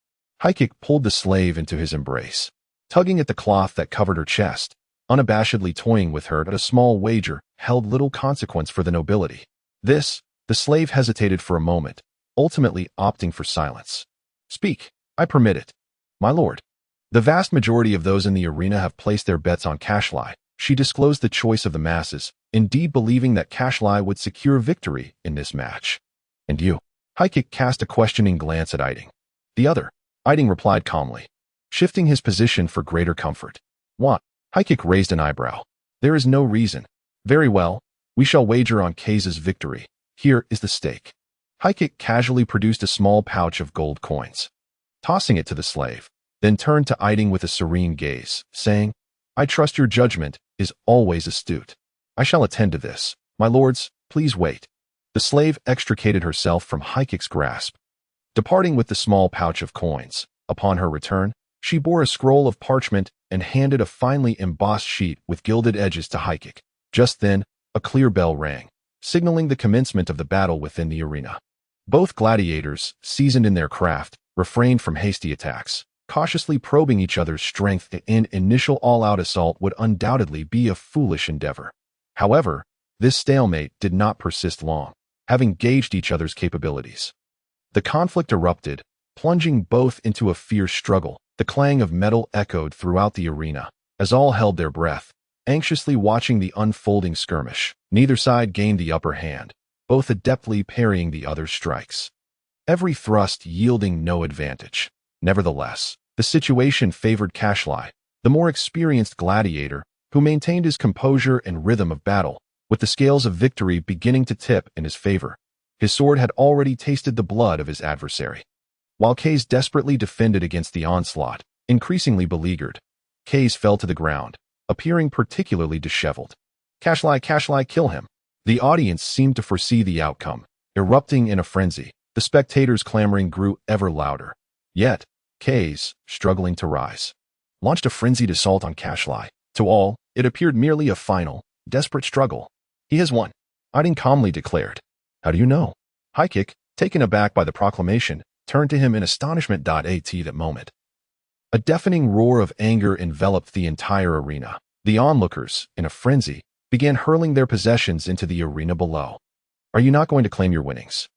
Aitin pulled the slave into his embrace, tugging at the cloth that covered her chest, unabashedly toying with her. But a small wager held little consequence for the nobility. The slave hesitated for a moment, ultimately opting for silence. Speak, I permit it. My lord. The vast majority of those in the arena have placed their bets on Cashly. She disclosed the choice of the masses, indeed believing that Cashly would secure victory in this match. And you? Aitin cast a questioning glance at Aitin. The other. Aitin replied calmly, shifting his position for greater comfort. What? Aitin raised an eyebrow. There is no reason. Very well, we shall wager on Case's victory. Here is the stake. Aitin casually produced a small pouch of gold coins, tossing it to the slave, then turned to Aitin with a serene gaze, saying, I trust your judgment is always astute. I shall attend to this. My lords, please wait. The slave extricated herself from Aitin's grasp, departing with the small pouch of coins. Upon her return, she bore a scroll of parchment and handed a finely embossed sheet with gilded edges to Aitin. Just then, a clear bell rang, signaling the commencement of the battle within the arena. Both gladiators, seasoned in their craft, refrained from hasty attacks, cautiously probing each other's strength. An initial all-out assault would undoubtedly be a foolish endeavor. However, this stalemate did not persist long, having gauged each other's capabilities. The conflict erupted, plunging both into a fierce struggle. The clang of metal echoed throughout the arena, as all held their breath, anxiously watching the unfolding skirmish. Neither side gained the upper hand, both adeptly parrying the other's strikes, every thrust yielding no advantage. Nevertheless, the situation favored Kashlai, the more experienced gladiator, who maintained his composure and rhythm of battle, with the scales of victory beginning to tip in his favor. His sword had already tasted the blood of his adversary. While Kays desperately defended against the onslaught, increasingly beleaguered, Kays fell to the ground, appearing particularly disheveled. Kashlai, kill him. The audience seemed to foresee the outcome, erupting in a frenzy. The spectators' clamoring grew ever louder. Yet, Kays, struggling to rise, launched a frenzied assault on Kashlai. To all, it appeared merely a final, desperate struggle. He has won, Aitin calmly declared. How do you know? Haikik, taken aback by the proclamation, turned to him in astonishment. At that moment, a deafening roar of anger enveloped the entire arena. The onlookers, in a frenzy, began hurling their possessions into the arena below. Are you not going to claim your winnings?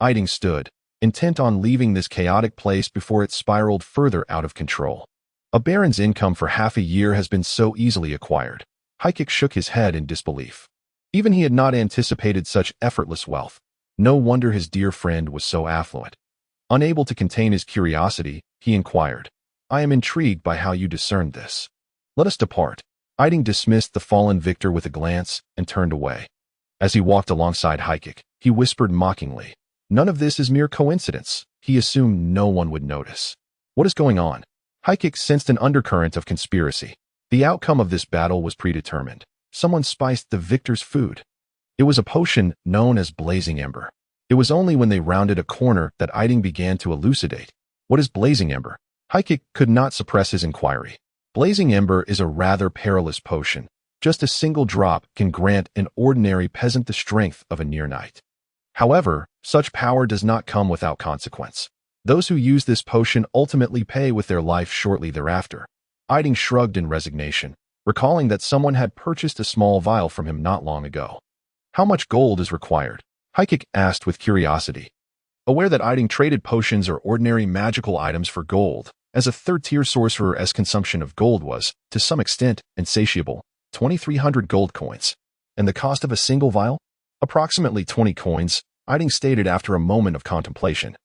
Aitin stood, intent on leaving this chaotic place before it spiraled further out of control. A baron's income for half a year has been so easily acquired. Haikik shook his head in disbelief. Even he had not anticipated such effortless wealth. No wonder his dear friend was so affluent. Unable to contain his curiosity, he inquired, I am intrigued by how you discerned this. Let us depart. Aitin dismissed the fallen victor with a glance and turned away. As he walked alongside Haikik, he whispered mockingly, None of this is mere coincidence. He assumed no one would notice. What is going on? Haikik sensed an undercurrent of conspiracy. The outcome of this battle was predetermined. Someone spiced the victor's food. It was a potion known as Blazing Ember. It was only when they rounded a corner that Aitin began to elucidate. What is Blazing Ember? Haikik could not suppress his inquiry. Blazing Ember is a rather perilous potion. Just a single drop can grant an ordinary peasant the strength of a near knight. However, such power does not come without consequence. Those who use this potion ultimately pay with their life shortly thereafter. Aitin shrugged in resignation, recalling that someone had purchased a small vial from him not long ago. How much gold is required? Haikik asked with curiosity. Aware that Aitin traded potions or ordinary magical items for gold, as a third-tier sorcerer's consumption of gold was, to some extent, insatiable, 2,300 gold coins. And the cost of a single vial? Approximately 20 coins, Aitin stated after a moment of contemplation.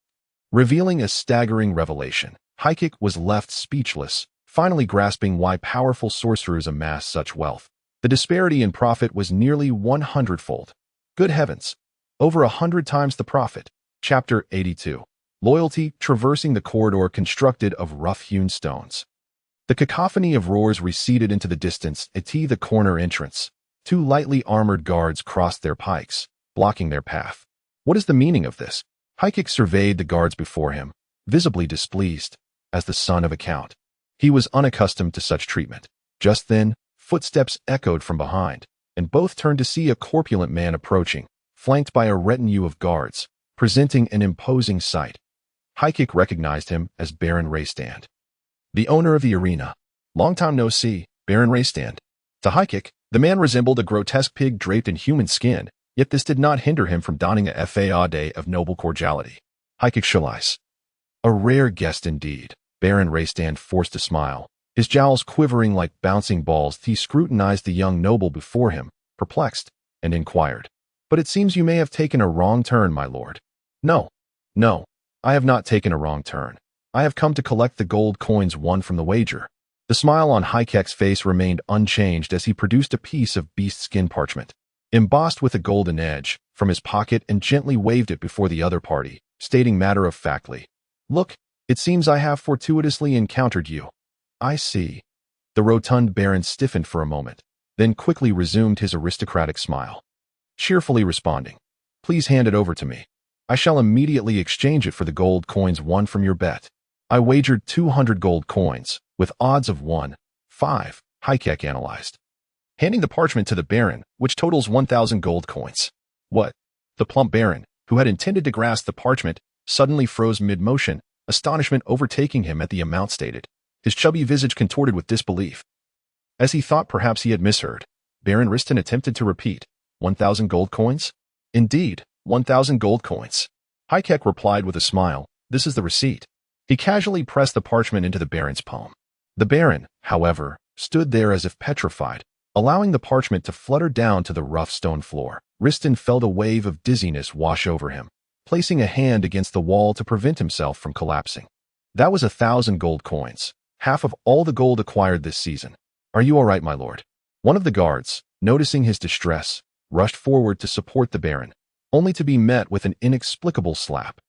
Revealing a staggering revelation, Haikik was left speechless, finally grasping why powerful sorcerers amass such wealth. The disparity in profit was nearly 100-fold. Good heavens! Over 100 times the profit. Chapter 82. Loyalty, traversing the corridor constructed of rough-hewn stones. The cacophony of roars receded into the distance at the corner entrance. Two lightly armored guards crossed their pikes, blocking their path. What is the meaning of this? Haikik surveyed the guards before him, visibly displeased, as the son of a count. He was unaccustomed to such treatment. Just then, footsteps echoed from behind, and both turned to see a corpulent man approaching, flanked by a retinue of guards, presenting an imposing sight. Haikik recognized him as Baron Raystand, the owner of the arena. Long time no see, Baron Raystand. To Haikik, the man resembled a grotesque pig draped in human skin, yet this did not hinder him from donning a facade of noble cordiality. Haikik Shalais. A rare guest indeed. Baron Raystand forced a smile. His jowls quivering like bouncing balls, he scrutinized the young noble before him, perplexed, and inquired. But it seems you may have taken a wrong turn, my lord. No, I have not taken a wrong turn. I have come to collect the gold coins won from the wager. The smile on Haikik's face remained unchanged as he produced a piece of beast skin parchment, embossed with a golden edge, from his pocket and gently waved it before the other party, stating matter-of-factly, Look, it seems I have fortuitously encountered you. I see. The rotund baron stiffened for a moment, then quickly resumed his aristocratic smile, cheerfully responding, Please hand it over to me. I shall immediately exchange it for the gold coins won from your bet. I wagered 200 gold coins, with odds of 1-5, Haikik analyzed, handing the parchment to the baron, which totals 1,000 gold coins. What? The plump baron, who had intended to grasp the parchment, suddenly froze mid-motion, astonishment overtaking him at the amount stated, his chubby visage contorted with disbelief. As he thought perhaps he had misheard, Baron Riston attempted to repeat, 1,000 gold coins? Indeed, 1,000 gold coins. Hykek replied with a smile, this is the receipt. He casually pressed the parchment into the Baron's palm. The Baron, however, stood there as if petrified, allowing the parchment to flutter down to the rough stone floor. Riston felt a wave of dizziness wash over him, placing a hand against the wall to prevent himself from collapsing. That was 1,000 gold coins, half of all the gold acquired this season. Are you all right, my lord? One of the guards, noticing his distress, rushed forward to support the Baron, only to be met with an inexplicable slap.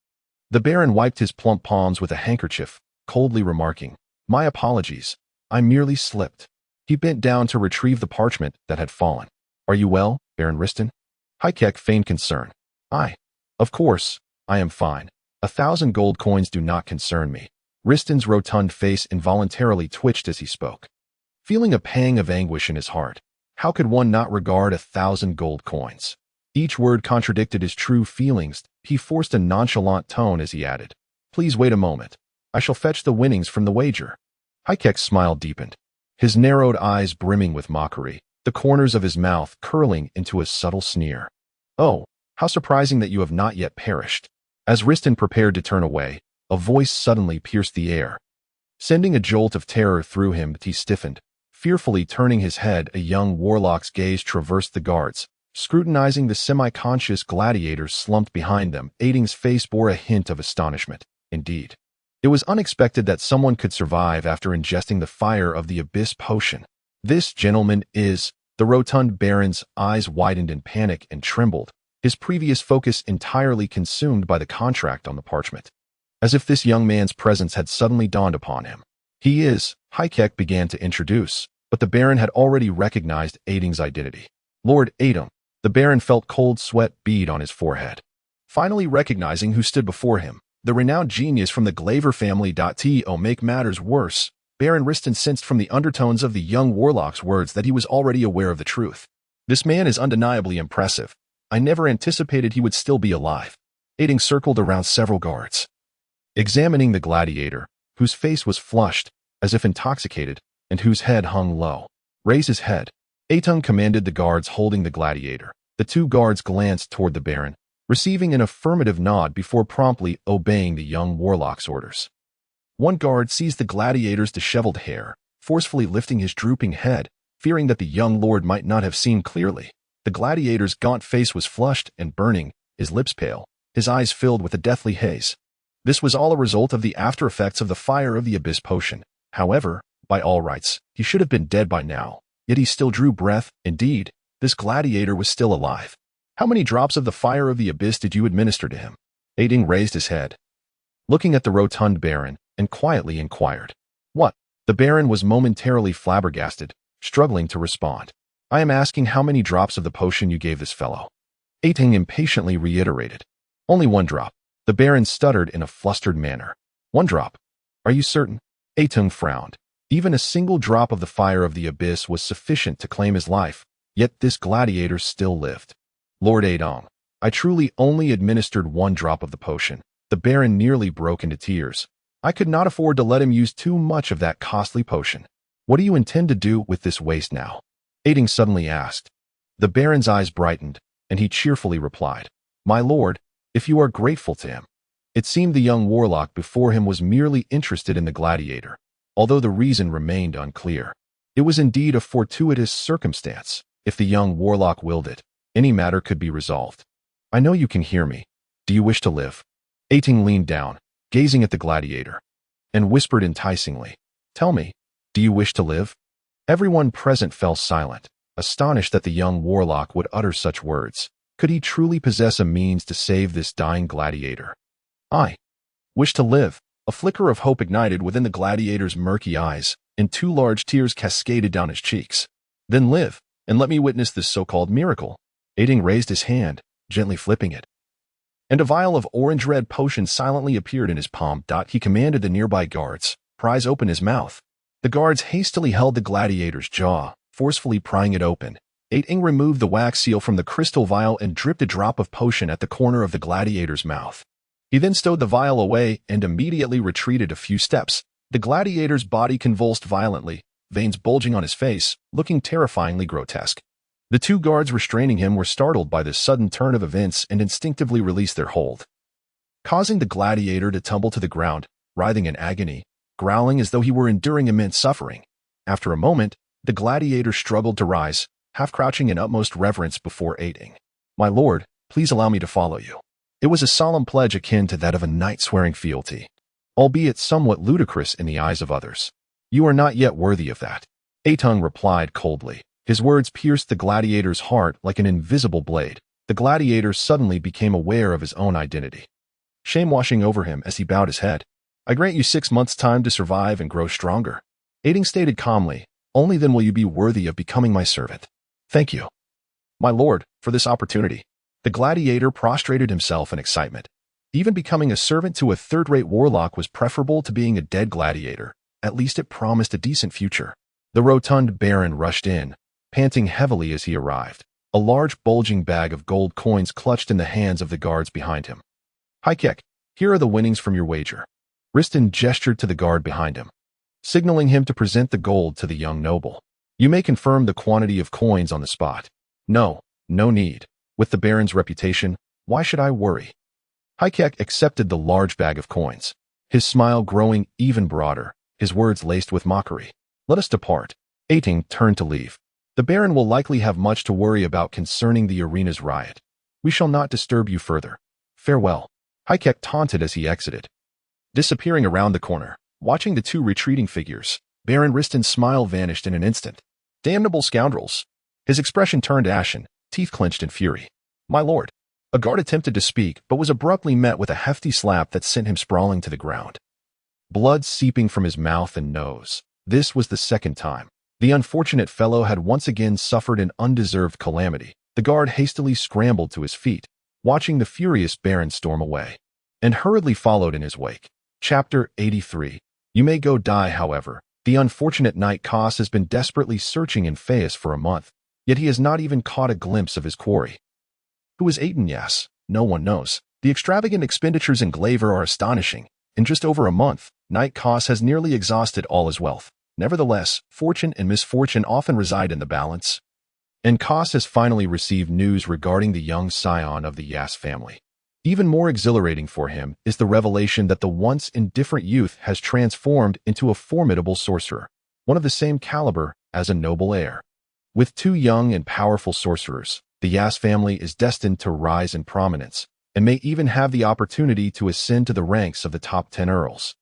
The Baron wiped his plump palms with a handkerchief, coldly remarking, my apologies, I merely slipped. He bent down to retrieve the parchment that had fallen. Are you well, Baron Riston? Hykek feigned concern. Of course, I am fine. 1,000 gold coins do not concern me. Riston's rotund face involuntarily twitched as he spoke. Feeling a pang of anguish in his heart, how could one not regard 1,000 gold coins? Each word contradicted his true feelings. He forced a nonchalant tone as he added, please wait a moment. I shall fetch the winnings from the wager. Hykek's smile deepened, his narrowed eyes brimming with mockery, the corners of his mouth curling into a subtle sneer. Oh, how surprising that you have not yet perished. As Riston prepared to turn away, a voice suddenly pierced the air. Sending a jolt of terror through him, he stiffened. Fearfully turning his head, a young warlock's gaze traversed the guards, scrutinizing the semi-conscious gladiators slumped behind them. Aitin's face bore a hint of astonishment. Indeed, it was unexpected that someone could survive after ingesting the fire of the abyss potion. This gentleman is... The rotund Baron's eyes widened in panic and trembled, his previous focus entirely consumed by the contract on the parchment. As if this young man's presence had suddenly dawned upon him. He is, Hykek began to introduce, but the Baron had already recognized Aitin's identity. Lord Aitin. The Baron felt cold sweat bead on his forehead. Finally recognizing who stood before him, the renowned genius from the Glaver family. To make matters worse, Baron Riston sensed from the undertones of the young warlock's words that he was already aware of the truth. This man is undeniably impressive. I never anticipated he would still be alive. Aitin circled around several guards, examining the gladiator, whose face was flushed, as if intoxicated, and whose head hung low. Raise his head. Aitin commanded the guards holding the gladiator. The two guards glanced toward the Baron, receiving an affirmative nod before promptly obeying the young warlock's orders. One guard seized the gladiator's disheveled hair, forcefully lifting his drooping head, fearing that the young lord might not have seen clearly. The gladiator's gaunt face was flushed and burning, his lips pale, his eyes filled with a deathly haze. This was all a result of the after effects of the fire of the abyss potion. However, by all rights, he should have been dead by now, yet he still drew breath. Indeed, this gladiator was still alive. How many drops of the fire of the abyss did you administer to him? Aitin raised his head, looking at the rotund Baron, and quietly inquired. What? The Baron was momentarily flabbergasted, struggling to respond. I am asking how many drops of the potion you gave this fellow. Aitin impatiently reiterated. Only 1 drop. The Baron stuttered in a flustered manner. 1 drop. Are you certain? Aitin frowned. Even a single drop of the fire of the abyss was sufficient to claim his life, yet this gladiator still lived. Lord Aitin, I truly only administered 1 drop of the potion. The Baron nearly broke into tears. I could not afford to let him use too much of that costly potion. What do you intend to do with this waste now? Aitin suddenly asked. The Baron's eyes brightened, and he cheerfully replied, My lord, if you are grateful to him. It seemed the young warlock before him was merely interested in the gladiator, although the reason remained unclear. It was indeed a fortuitous circumstance. If the young warlock willed it, any matter could be resolved. I know you can hear me. Do you wish to live? Aitin leaned down, gazing at the gladiator, and whispered enticingly, Tell me, do you wish to live? Everyone present fell silent, astonished that the young warlock would utter such words. Could he truly possess a means to save this dying gladiator? I wish to live. A flicker of hope ignited within the gladiator's murky eyes, and 2 large tears cascaded down his cheeks. Then live, and let me witness this so-called miracle. Aitin raised his hand, gently flipping it, and a vial of orange-red potion silently appeared in his palm. He commanded the nearby guards, prise open his mouth. The guards hastily held the gladiator's jaw, forcefully prying it open. Aitin removed the wax seal from the crystal vial and dripped a drop of potion at the corner of the gladiator's mouth. He then stowed the vial away and immediately retreated a few steps. The gladiator's body convulsed violently, veins bulging on his face, looking terrifyingly grotesque. The two guards restraining him were startled by this sudden turn of events and instinctively released their hold, causing the gladiator to tumble to the ground, writhing in agony, growling as though he were enduring immense suffering. After a moment, the gladiator struggled to rise, half crouching in utmost reverence before Aitin. "My lord, please allow me to follow you." It was a solemn pledge akin to that of a knight swearing fealty, albeit somewhat ludicrous in the eyes of others. "You are not yet worthy of that," Aitin replied coldly. His words pierced the gladiator's heart like an invisible blade. The gladiator suddenly became aware of his own identity, shame washing over him as he bowed his head. "I grant you 6 months' time to survive and grow stronger," Aitin stated calmly. "Only then will you be worthy of becoming my servant." "Thank you, my lord, for this opportunity." The gladiator prostrated himself in excitement. Even becoming a servant to a third-rate warlock was preferable to being a dead gladiator. At least it promised a decent future. The rotund baron rushed in, panting heavily as he arrived, a large bulging bag of gold coins clutched in the hands of the guards behind him. "High Kek, here are the winnings from your wager." Riston gestured to the guard behind him, signaling him to present the gold to the young noble. "You may confirm the quantity of coins on the spot." No need. With the baron's reputation, why should I worry?" High Kek accepted the large bag of coins, his smile growing even broader, his words laced with mockery. "Let us depart." Aitin turned to leave. "The baron will likely have much to worry about concerning the arena's riot. We shall not disturb you further. Farewell." High Kek taunted as he exited. Disappearing around the corner, watching the two retreating figures, Baron Riston's smile vanished in an instant. "Damnable scoundrels!" His expression turned ashen, teeth clenched in fury. "My lord." A guard attempted to speak, but was abruptly met with a hefty slap that sent him sprawling to the ground, blood seeping from his mouth and nose. This was the second time. The unfortunate fellow had once again suffered an undeserved calamity. The guard hastily scrambled to his feet, watching the furious baron storm away, and hurriedly followed in his wake. Chapter 83. You may go die, however. The unfortunate knight Kos has been desperately searching in Phaius for a month, yet he has not even caught a glimpse of his quarry. Who is Aitin? Yes, no one knows. The extravagant expenditures in Glaver are astonishing. In just over a month, knight Kos has nearly exhausted all his wealth. Nevertheless, fortune and misfortune often reside in the balance, and Kos has finally received news regarding the young scion of the Yas family. Even more exhilarating for him is the revelation that the once indifferent youth has transformed into a formidable sorcerer, one of the same caliber as a noble heir. With 2 young and powerful sorcerers, the Yas family is destined to rise in prominence, and may even have the opportunity to ascend to the ranks of the top 10 earls.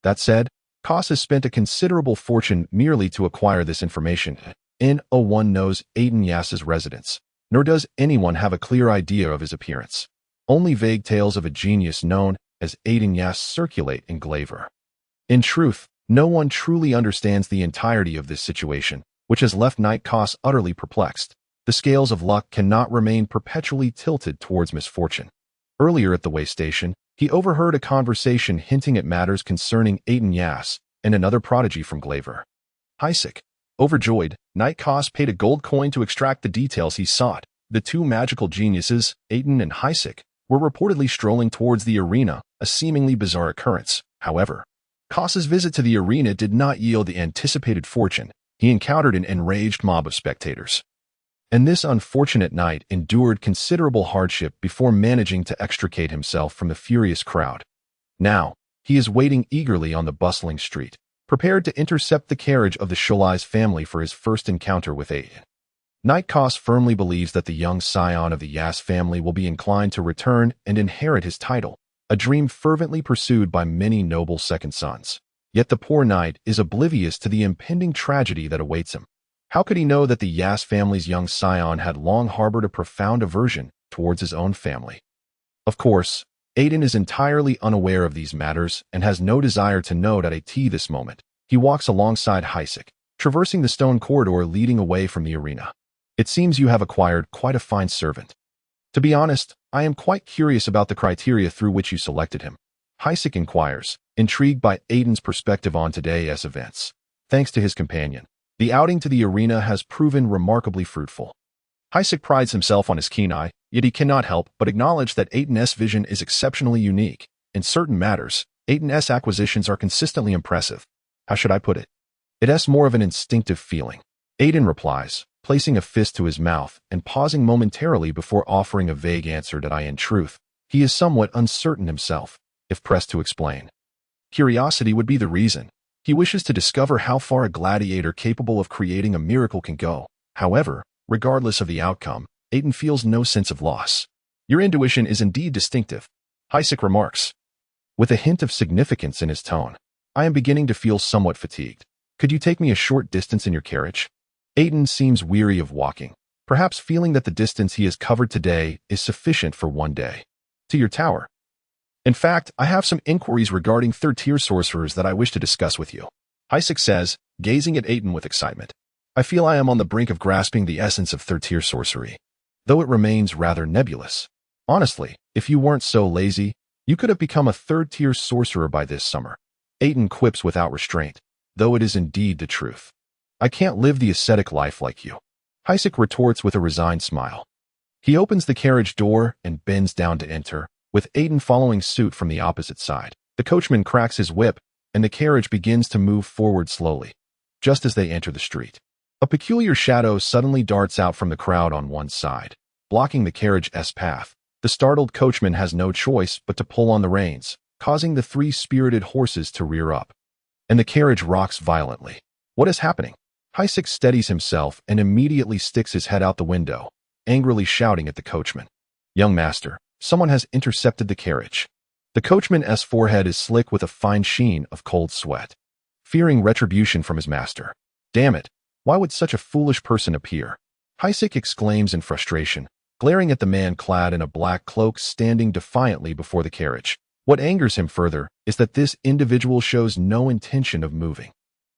That said, Kos has spent a considerable fortune merely to acquire this information. No one knows Aitin Yas's residence, nor does anyone have a clear idea of his appearance. Only vague tales of a genius known as Aitin Yas circulate in Glaver. In truth, no one truly understands the entirety of this situation, which has left knight Kos utterly perplexed. The scales of luck cannot remain perpetually tilted towards misfortune. Earlier at the way station, he overheard a conversation hinting at matters concerning Aitin Yas and another prodigy from Glaver. Isaac. Overjoyed, knight Kos paid a gold coin to extract the details he sought. The 2 magical geniuses, Aitin and Isaac, were reportedly strolling towards the arena, a seemingly bizarre occurrence. However, Kos's visit to the arena did not yield the anticipated fortune. He encountered an enraged mob of spectators, and this unfortunate knight endured considerable hardship before managing to extricate himself from the furious crowd. Now, he is waiting eagerly on the bustling street, prepared to intercept the carriage of the Sholai's family for his first encounter with Aitin. Knight Kos firmly believes that the young scion of the Yas family will be inclined to return and inherit his title, a dream fervently pursued by many noble second sons. Yet the poor knight is oblivious to the impending tragedy that awaits him. How could he know that the Yas family's young scion had long harbored a profound aversion towards his own family? Of course, Aitin is entirely unaware of these matters and has no desire to know at this moment. He walks alongside Isaac, traversing the stone corridor leading away from the arena. "It seems you have acquired quite a fine servant. To be honest, I am quite curious about the criteria through which you selected him." Isaac inquires, intrigued by Aitin's perspective on today's events. Thanks to his companion, the outing to the arena has proven remarkably fruitful. Isaac prides himself on his keen eye, Yet he cannot help but acknowledge that Aitin's vision is exceptionally unique. In certain matters, Aitin's acquisitions are consistently impressive. How should I put it? It's more of an instinctive feeling. Aitin replies, placing a fist to his mouth and pausing momentarily before offering a vague answer that in truth, he is somewhat uncertain himself, if pressed to explain. Curiosity would be the reason. He wishes to discover how far a gladiator capable of creating a miracle can go. However, regardless of the outcome, Aitin feels no sense of loss. Your intuition is indeed distinctive, Heisek remarks, with a hint of significance in his tone. I am beginning to feel somewhat fatigued. Could you take me a short distance in your carriage? Aitin seems weary of walking, perhaps feeling that the distance he has covered today is sufficient for one day. To your tower. In fact, I have some inquiries regarding third-tier sorcerers that I wish to discuss with you, Heisek says, gazing at Aitin with excitement. I feel I am on the brink of grasping the essence of third-tier sorcery, though it remains rather nebulous. Honestly, if you weren't so lazy, you could have become a third-tier sorcerer by this summer. Aitin quips without restraint, though it is indeed the truth. I can't live the ascetic life like you, Heisek retorts with a resigned smile. He opens the carriage door and bends down to enter, with Aitin following suit from the opposite side. The coachman cracks his whip, and the carriage begins to move forward slowly. Just as they enter the street, a peculiar shadow suddenly darts out from the crowd on one side, blocking the carriage's path. The startled coachman has no choice but to pull on the reins, causing the three spirited horses to rear up. And the carriage rocks violently. What is happening? Heisek steadies himself and immediately sticks his head out the window, angrily shouting at the coachman. Young master, someone has intercepted the carriage. The coachman's forehead is slick with a fine sheen of cold sweat, fearing retribution from his master. Damn it, why would such a foolish person appear? Heisek exclaims in frustration, glaring at the man clad in a black cloak standing defiantly before the carriage. What angers him further is that this individual shows no intention of moving.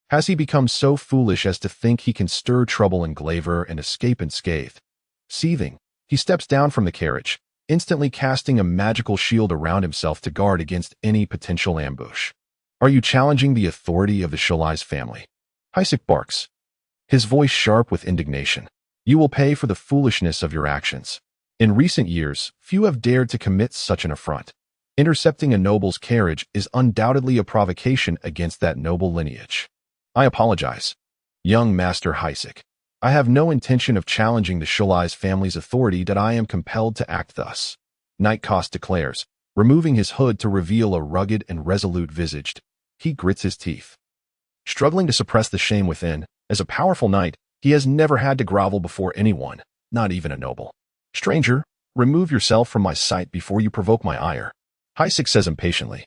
Has he become so foolish as to think he can stir trouble in Glaver and escape unscathed? Seething, he steps down from the carriage, instantly casting a magical shield around himself to guard against any potential ambush. Are you challenging the authority of the Shulai's family? Heisek barks, his voice sharp with indignation. You will pay for the foolishness of your actions. In recent years, few have dared to commit such an affront. Intercepting a noble's carriage is undoubtedly a provocation against that noble lineage. I apologize, young Master Heisek. I have no intention of challenging the Shulai's family's authority that I am compelled to act thus, Knight Koss declares, removing his hood to reveal a rugged and resolute visage. He grits his teeth, struggling to suppress the shame within. As a powerful knight, he has never had to grovel before anyone, not even a noble. Stranger, remove yourself from my sight before you provoke my ire, Heisek says impatiently,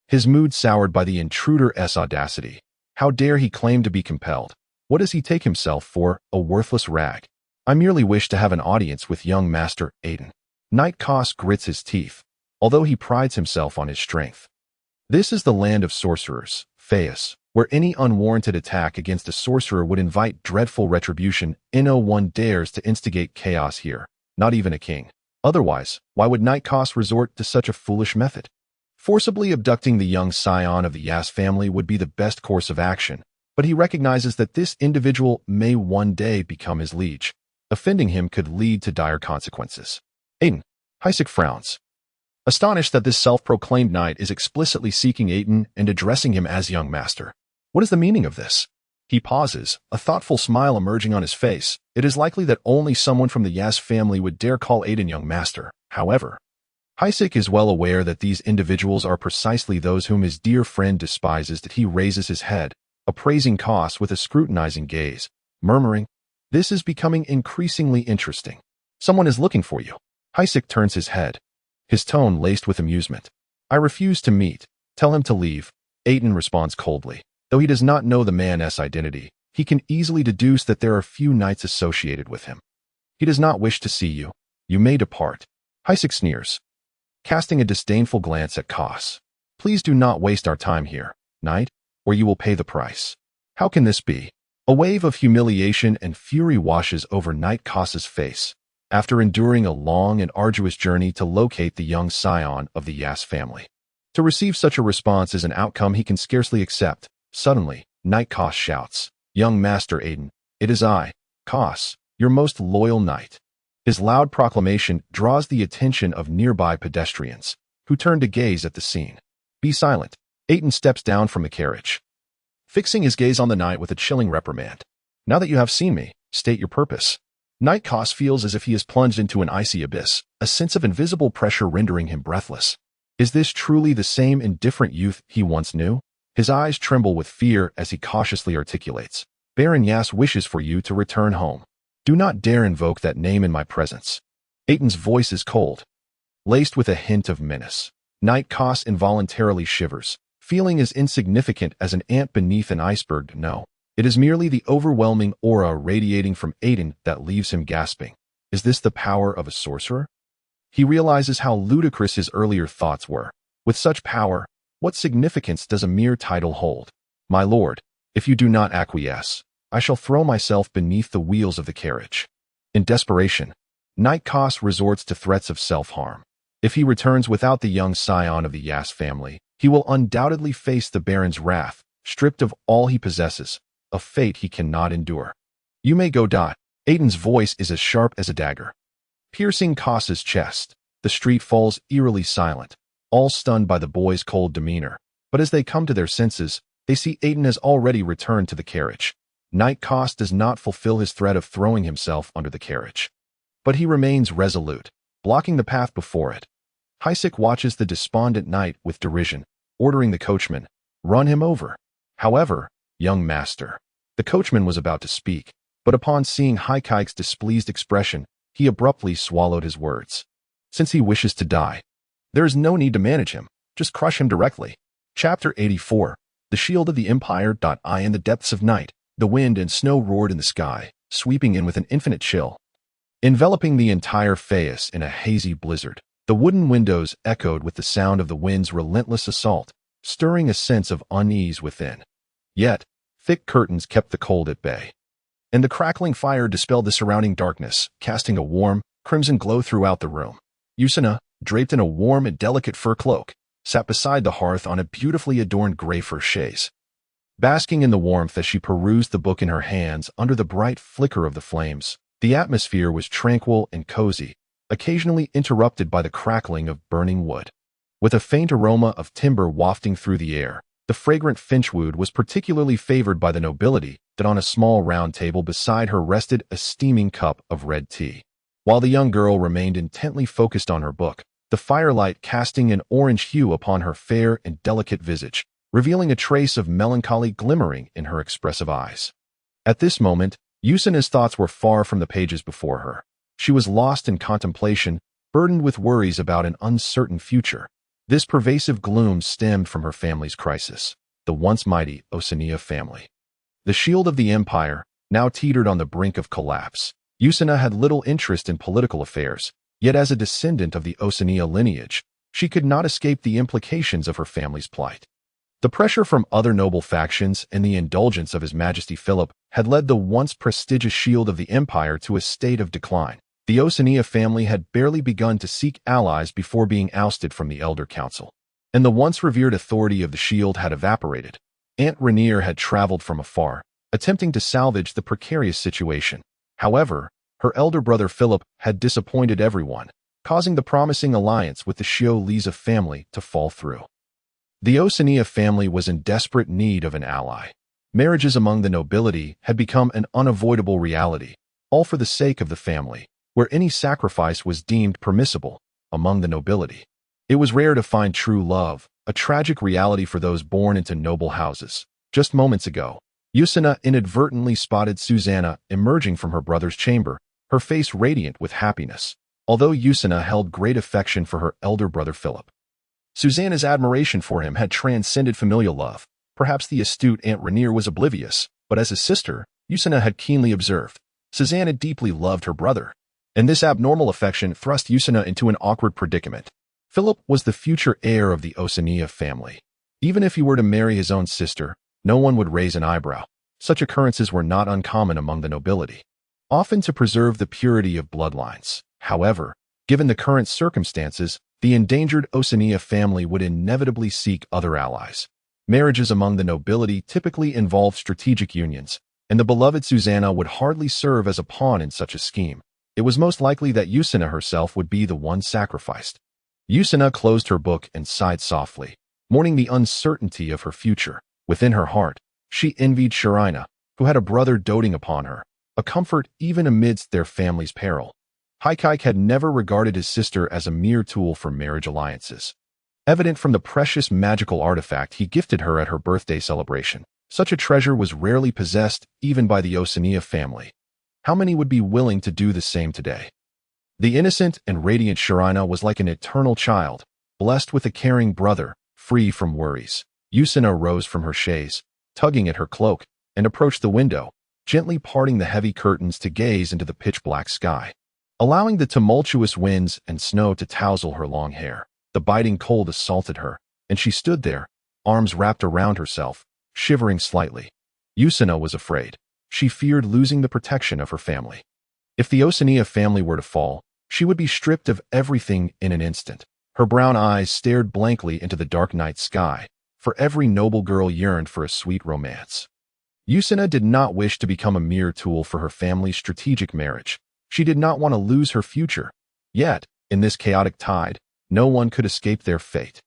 his mood soured by the intruder's audacity. How dare he claim to be compelled? What does he take himself for, a worthless rag? I merely wish to have an audience with young Master Aitin. Knight Koss grits his teeth, although he prides himself on his strength. This is the land of sorcerers, Feas, where any unwarranted attack against a sorcerer would invite dreadful retribution. No one dares to instigate chaos here, not even a king. Otherwise, why would Knight Koss resort to such a foolish method? Forcibly abducting the young scion of the Yas family would be the best course of action, but he recognizes that this individual may one day become his liege. Offending him could lead to dire consequences. Aitin, Heisek frowns, astonished that this self-proclaimed knight is explicitly seeking Aitin and addressing him as young master. What is the meaning of this? He pauses, a thoughtful smile emerging on his face. It is likely that only someone from the Yas family would dare call Aitin young master. However, Heisek is well aware that these individuals are precisely those whom his dear friend despises. That he raises his head, appraising Koss with a scrutinizing gaze, murmuring, "This is becoming increasingly interesting. Someone is looking for you." Heisek turns his head, his tone laced with amusement. "I refuse to meet. Tell him to leave." Aitin responds coldly. Though he does not know the man's identity, he can easily deduce that there are few knights associated with him. He does not wish to see you. You may depart. Heisek sneers, casting a disdainful glance at Koss. "Please do not waste our time here, knight, or you will pay the price." How can this be? A wave of humiliation and fury washes over Knight Koss's face, after enduring a long and arduous journey to locate the young scion of the Yas family. To receive such a response is an outcome he can scarcely accept. Suddenly, Knight Koss shouts, "Young Master Aitin, it is I, Koss, your most loyal knight." His loud proclamation draws the attention of nearby pedestrians, who turn to gaze at the scene. "Be silent." Aitin steps down from the carriage, fixing his gaze on the knight with a chilling reprimand. "Now that you have seen me, state your purpose." Knight Koss feels as if he is plunged into an icy abyss, a sense of invisible pressure rendering him breathless. Is this truly the same indifferent youth he once knew? His eyes tremble with fear as he cautiously articulates, "Baron Yas wishes for you to return home. Do not dare invoke that name in my presence." Aitin's voice is cold, laced with a hint of menace. Knight Koss involuntarily shivers, feeling as insignificant as an ant beneath an iceberg. No, it is merely the overwhelming aura radiating from Aitin that leaves him gasping. Is this the power of a sorcerer? He realizes how ludicrous his earlier thoughts were. With such power, what significance does a mere title hold? "My lord, if you do not acquiesce, I shall throw myself beneath the wheels of the carriage." In desperation, Knight Koss resorts to threats of self-harm. If he returns without the young scion of the Yas family, he will undoubtedly face the Baron's wrath, stripped of all he possesses, a fate he cannot endure. "You may go." Aitin's voice is as sharp as a dagger, piercing Koss's chest. The street falls eerily silent, all stunned by the boy's cold demeanor. But as they come to their senses, they see Aitin has already returned to the carriage. Knight Koss does not fulfill his threat of throwing himself under the carriage, but he remains resolute, blocking the path before it. Forsook watches the despondent knight with derision, ordering the coachman, "Run him over." "However, young master." The coachman was about to speak, but upon seeing Forsook's displeased expression, he abruptly swallowed his words. "Since he wishes to die, there is no need to manage him. Just crush him directly." Chapter 84. The Shield of the Empire. In the depths of night, the wind and snow roared in the sky, sweeping in with an infinite chill, enveloping the entire Fayus in a hazy blizzard. The wooden windows echoed with the sound of the wind's relentless assault, stirring a sense of unease within. Yet, thick curtains kept the cold at bay, and the crackling fire dispelled the surrounding darkness, casting a warm, crimson glow throughout the room. Usana, draped in a warm and delicate fur cloak, sat beside the hearth on a beautifully adorned gray fur chaise, basking in the warmth as she perused the book in her hands under the bright flicker of the flames. The atmosphere was tranquil and cozy, occasionally interrupted by the crackling of burning wood. With a faint aroma of timber wafting through the air, the fragrant finchwood was particularly favored by the nobility that on a small round table beside her rested a steaming cup of red tea. While the young girl remained intently focused on her book, the firelight casting an orange hue upon her fair and delicate visage, revealing a trace of melancholy glimmering in her expressive eyes. At this moment, Usana's thoughts were far from the pages before her. She was lost in contemplation, burdened with worries about an uncertain future. This pervasive gloom stemmed from her family's crisis, the once mighty Osania family. The shield of the empire now teetered on the brink of collapse. Usana had little interest in political affairs, yet as a descendant of the Osania lineage, she could not escape the implications of her family's plight. The pressure from other noble factions and the indulgence of His Majesty Philip had led the once prestigious shield of the empire to a state of decline. The Osania family had barely begun to seek allies before being ousted from the Elder Council, and the once revered authority of the shield had evaporated. Aunt Rainier had traveled from afar, attempting to salvage the precarious situation. However, her elder brother Philip had disappointed everyone, causing the promising alliance with the Shio-Liza family to fall through. The Osania family was in desperate need of an ally. Marriages among the nobility had become an unavoidable reality, all for the sake of the family, where any sacrifice was deemed permissible among the nobility. It was rare to find true love, a tragic reality for those born into noble houses. Just moments ago, Usana inadvertently spotted Susanna emerging from her brother's chamber, her face radiant with happiness. Although Usana held great affection for her elder brother Philip, Susanna's admiration for him had transcended familial love. Perhaps the astute Aunt Rainier was oblivious, but as a sister, Usana had keenly observed. Susanna deeply loved her brother, and this abnormal affection thrust Usana into an awkward predicament. Philip was the future heir of the Osania family. Even if he were to marry his own sister, no one would raise an eyebrow. Such occurrences were not uncommon among the nobility, often to preserve the purity of bloodlines. However, given the current circumstances, the endangered Osania family would inevitably seek other allies. Marriages among the nobility typically involved strategic unions, and the beloved Susanna would hardly serve as a pawn in such a scheme. it was most likely that Usina herself would be the one sacrificed. Usina closed her book and sighed softly, mourning the uncertainty of her future. Within her heart, she envied Sharina, who had a brother doting upon her, a comfort even amidst their family's peril. Haikike had never regarded his sister as a mere tool for marriage alliances. Evident from the precious magical artifact he gifted her at her birthday celebration, such a treasure was rarely possessed even by the Osania family. How many would be willing to do the same today? The innocent and radiant Sharina was like an eternal child, blessed with a caring brother, free from worries. Usina rose from her chaise, tugging at her cloak, and approached the window, gently parting the heavy curtains to gaze into the pitch-black sky, allowing the tumultuous winds and snow to touzle her long hair. The biting cold assaulted her, and she stood there, arms wrapped around herself, shivering slightly. Usina was afraid. She feared losing the protection of her family. If the Osania family were to fall, she would be stripped of everything in an instant. Her brown eyes stared blankly into the dark night sky, for every noble girl yearned for a sweet romance. Usina did not wish to become a mere tool for her family's strategic marriage. She did not want to lose her future. Yet, in this chaotic tide, no one could escape their fate.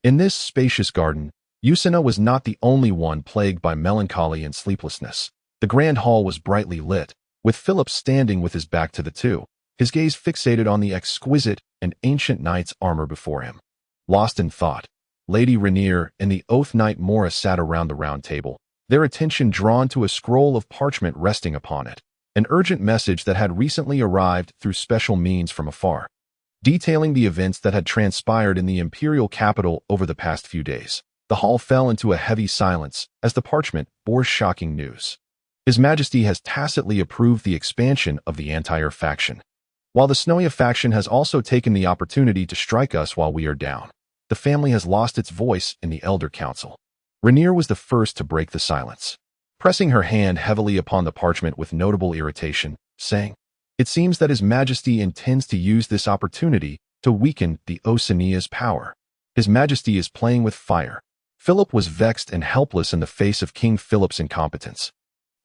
In this spacious garden, Usina was not the only one plagued by melancholy and sleeplessness. The grand hall was brightly lit, with Philip standing with his back to the two, his gaze fixated on the exquisite and ancient knight's armor before him. Lost in thought, Lady Rainier and the Oath Knight Mora sat around the round table, their attention drawn to a scroll of parchment resting upon it, an urgent message that had recently arrived through special means from afar, detailing the events that had transpired in the imperial capital over the past few days. The hall fell into a heavy silence as the parchment bore shocking news. His Majesty has tacitly approved the expansion of the Antair faction, while the Snoia faction has also taken the opportunity to strike us while we are down. The family has lost its voice in the Elder Council. Rainier was the first to break the silence, pressing her hand heavily upon the parchment with notable irritation, saying, "It seems that His Majesty intends to use this opportunity to weaken the Osania's power. His Majesty is playing with fire." Philip was vexed and helpless in the face of King Philip's incompetence,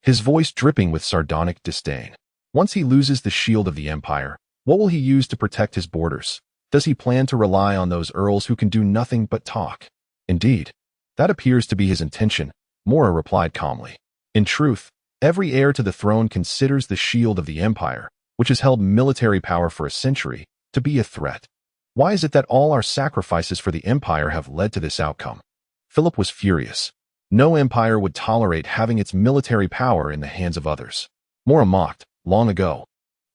his voice dripping with sardonic disdain. Once he loses the shield of the Empire, what will he use to protect his borders? Does he plan to rely on those earls who can do nothing but talk? Indeed, that appears to be his intention, Mora replied calmly. In truth, every heir to the throne considers the shield of the Empire, which has held military power for a century, to be a threat. Why is it that all our sacrifices for the Empire have led to this outcome? Philip was furious. No empire would tolerate having its military power in the hands of others. Mora mocked, long ago.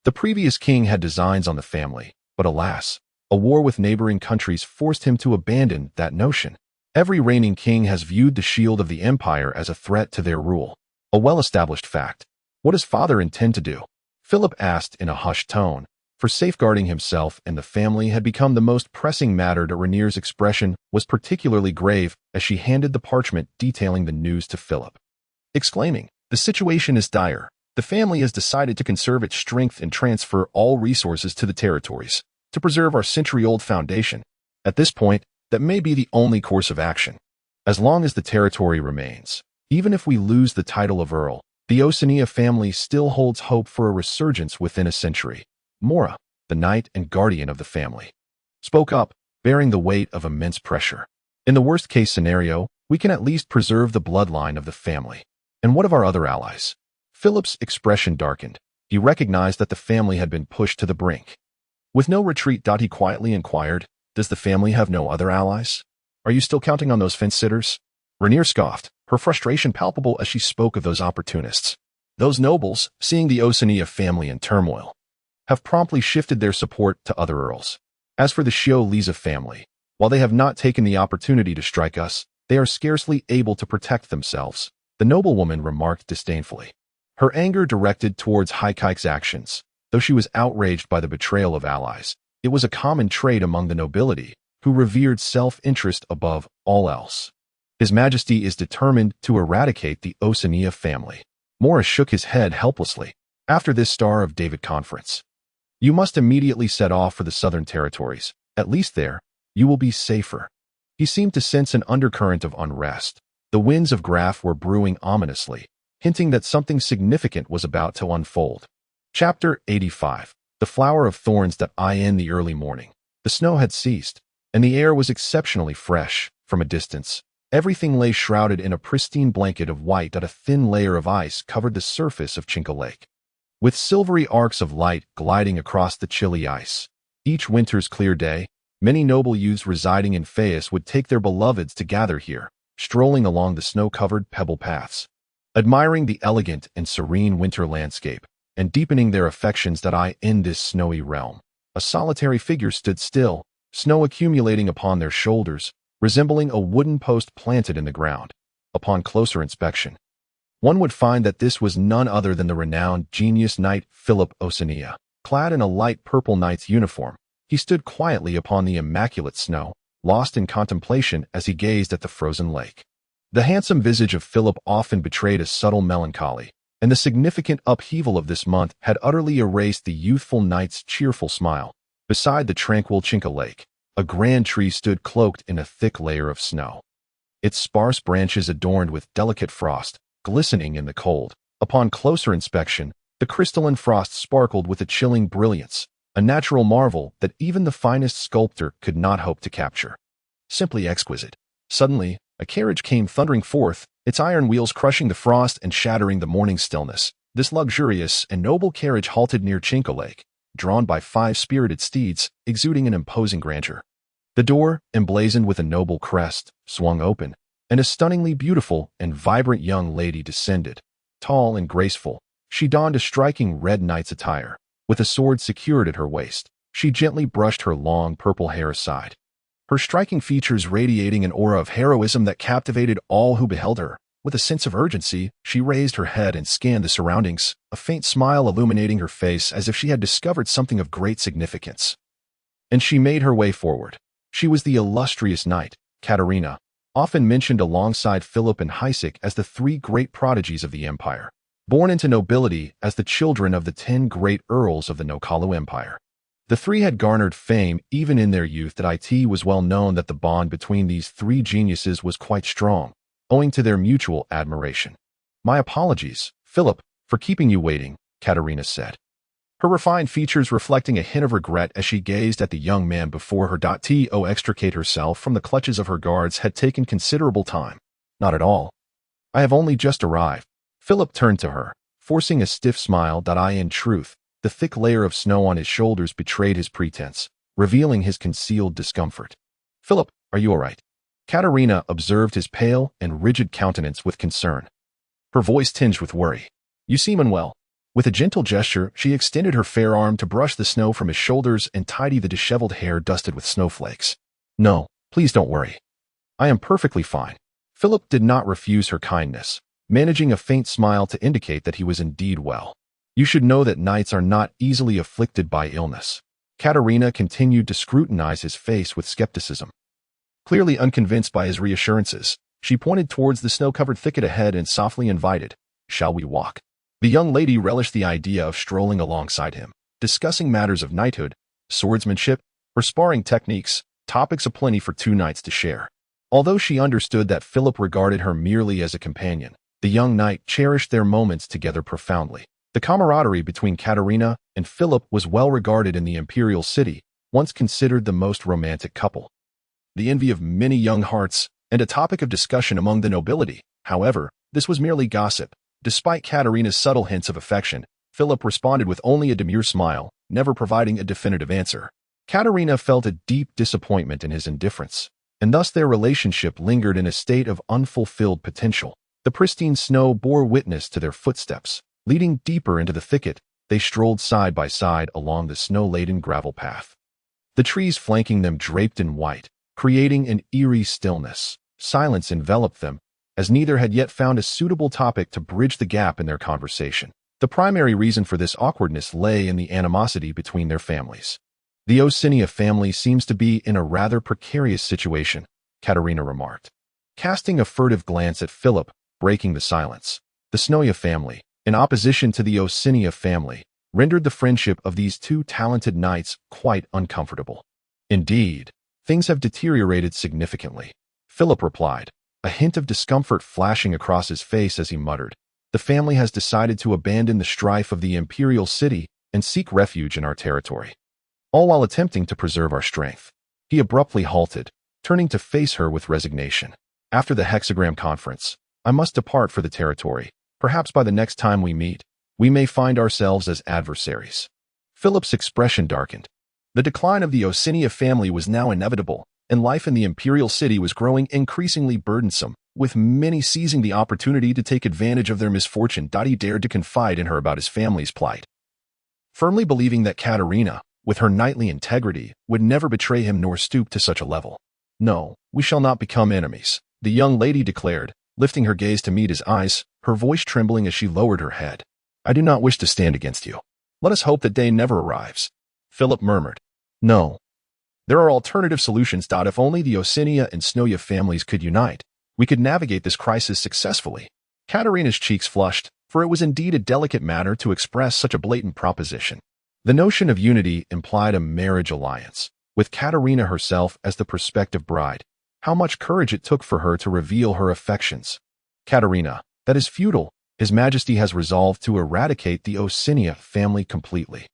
The previous king had designs on the family, but alas, a war with neighboring countries forced him to abandon that notion. Every reigning king has viewed the shield of the Empire as a threat to their rule, a well-established fact. What does father intend to do? Philip asked in a hushed tone, for safeguarding himself and the family had become the most pressing matter. Rainier's expression was particularly grave as she handed the parchment detailing the news to Philip, exclaiming, "The situation is dire. The family has decided to conserve its strength and transfer all resources to the territories, to preserve our century-old foundation. At this point, that may be the only course of action. As long as the territory remains, even if we lose the title of Earl, the Osania family still holds hope for a resurgence within a century." Mora, the knight and guardian of the family, spoke up, bearing the weight of immense pressure. "In the worst-case scenario, we can at least preserve the bloodline of the family. And what of our other allies?" Philip's expression darkened. He recognized that the family had been pushed to the brink. With no retreat, he quietly inquired, "Does the family have no other allies? Are you still counting on those fence-sitters?" Rainier scoffed, her frustration palpable as she spoke of those opportunists. Those nobles, seeing the Osania family in turmoil, have promptly shifted their support to other earls. As for the Shio-Liza family, while they have not taken the opportunity to strike us, they are scarcely able to protect themselves, the noblewoman remarked disdainfully, her anger directed towards Haikike's actions. Though she was outraged by the betrayal of allies, it was a common trait among the nobility, who revered self-interest above all else. His Majesty is determined to eradicate the Osania family. Mora shook his head helplessly. After this Star of David conference, you must immediately set off for the southern territories. At least there, you will be safer. He seemed to sense an undercurrent of unrest. The winds of Graf were brewing ominously, hinting that something significant was about to unfold. Chapter 85. The the flower of thorns that in the early morning. The snow had ceased, and the air was exceptionally fresh. From a distance, everything lay shrouded in a pristine blanket of white that a thin layer of ice covered the surface of Chinka Lake. With silvery arcs of light gliding across the chilly ice, each winter's clear day, many noble youths residing in Fayus would take their beloveds to gather here, strolling along the snow-covered pebble paths, admiring the elegant and serene winter landscape, and deepening their affections that in this snowy realm. A solitary figure stood still, snow accumulating upon their shoulders, resembling a wooden post planted in the ground. Upon closer inspection, one would find that this was none other than the renowned genius knight Philip Osania. Clad in a light purple knight's uniform, he stood quietly upon the immaculate snow, lost in contemplation as he gazed at the frozen lake. The handsome visage of Philip often betrayed a subtle melancholy, and the significant upheaval of this month had utterly erased the youthful knight's cheerful smile. Beside the tranquil Chinka Lake, a grand tree stood cloaked in a thick layer of snow, its sparse branches adorned with delicate frost, glistening in the cold. Upon closer inspection, the crystalline frost sparkled with a chilling brilliance, a natural marvel that even the finest sculptor could not hope to capture. Simply exquisite. Suddenly, a carriage came thundering forth, its iron wheels crushing the frost and shattering the morning stillness. This luxurious and noble carriage halted near Chinka Lake, drawn by 5 spirited steeds, exuding an imposing grandeur. The door, emblazoned with a noble crest, swung open, and a stunningly beautiful and vibrant young lady descended. Tall and graceful, she donned a striking red knight's attire. With a sword secured at her waist, she gently brushed her long purple hair aside, her striking features radiating an aura of heroism that captivated all who beheld her. With a sense of urgency, she raised her head and scanned the surroundings, a faint smile illuminating her face as if she had discovered something of great significance. And she made her way forward. She was the illustrious knight, Katerina, often mentioned alongside Philip and Heisik as the 3 great prodigies of the empire, born into nobility as the children of the 10 great earls of the Nokalu Empire. The 3 had garnered fame even in their youth. It was well known that the bond between these 3 geniuses was quite strong, owing to their mutual admiration. "My apologies, Philip, for keeping you waiting," Katerina said, her refined features reflecting a hint of regret as she gazed at the young man before her. To extricate herself from the clutches of her guards had taken considerable time. "Not at all. I have only just arrived." Philip turned to her, forcing a stiff smile. In truth, the thick layer of snow on his shoulders betrayed his pretense, revealing his concealed discomfort. "Philip, are you all right?" Katerina observed his pale and rigid countenance with concern, her voice tinged with worry. "You seem unwell." With a gentle gesture, she extended her fair arm to brush the snow from his shoulders and tidy the disheveled hair dusted with snowflakes. "No, please don't worry. I am perfectly fine." Philip did not refuse her kindness, managing a faint smile to indicate that he was indeed well. "You should know that knights are not easily afflicted by illness." Katerina continued to scrutinize his face with skepticism. Clearly unconvinced by his reassurances, she pointed towards the snow-covered thicket ahead and softly invited, "Shall we walk?" The young lady relished the idea of strolling alongside him, discussing matters of knighthood, swordsmanship, or sparring techniques, topics aplenty for 2 knights to share. Although she understood that Philip regarded her merely as a companion, the young knight cherished their moments together profoundly. The camaraderie between Katerina and Philip was well regarded in the imperial city, once considered the most romantic couple, the envy of many young hearts, and a topic of discussion among the nobility. However, this was merely gossip. Despite Katerina's subtle hints of affection, Philip responded with only a demure smile, never providing a definitive answer. Katerina felt a deep disappointment in his indifference, and thus their relationship lingered in a state of unfulfilled potential. The pristine snow bore witness to their footsteps. Leading deeper into the thicket, they strolled side by side along the snow-laden gravel path, the trees flanking them draped in white, creating an eerie stillness. Silence enveloped them, as neither had yet found a suitable topic to bridge the gap in their conversation. The primary reason for this awkwardness lay in the animosity between their families. "The Osinia family seems to be in a rather precarious situation," Katerina remarked, casting a furtive glance at Philip, breaking the silence. The Snoya family, in opposition to the Osinia family, rendered the friendship of these 2 talented knights quite uncomfortable. "Indeed, things have deteriorated significantly," Philip replied, a hint of discomfort flashing across his face as he muttered, "The family has decided to abandon the strife of the imperial city and seek refuge in our territory, all while attempting to preserve our strength. He abruptly halted, turning to face her with resignation. After the hexagram conference, I must depart for the territory. Perhaps by the next time we meet, we may find ourselves as adversaries. Philip's expression darkened. The decline of the Osinia family was now inevitable, and life in the imperial city was growing increasingly burdensome, with many seizing the opportunity to take advantage of their misfortune. He dared to confide in her about his family's plight, firmly believing that Katerina, with her knightly integrity, would never betray him nor stoop to such a level. "No, we shall not become enemies," the young lady declared, lifting her gaze to meet his eyes, her voice trembling as she lowered her head. "I do not wish to stand against you. Let us hope that day never arrives." Philip murmured, "No. There are alternative solutions. If only the Osinia and Snoya families could unite, we could navigate this crisis successfully." Katerina's cheeks flushed, for it was indeed a delicate matter to express such a blatant proposition. The notion of unity implied a marriage alliance, with Katerina herself as the prospective bride. How much courage it took for her to reveal her affections. "Katerina, that is futile. His Majesty has resolved to eradicate the Osinia family completely.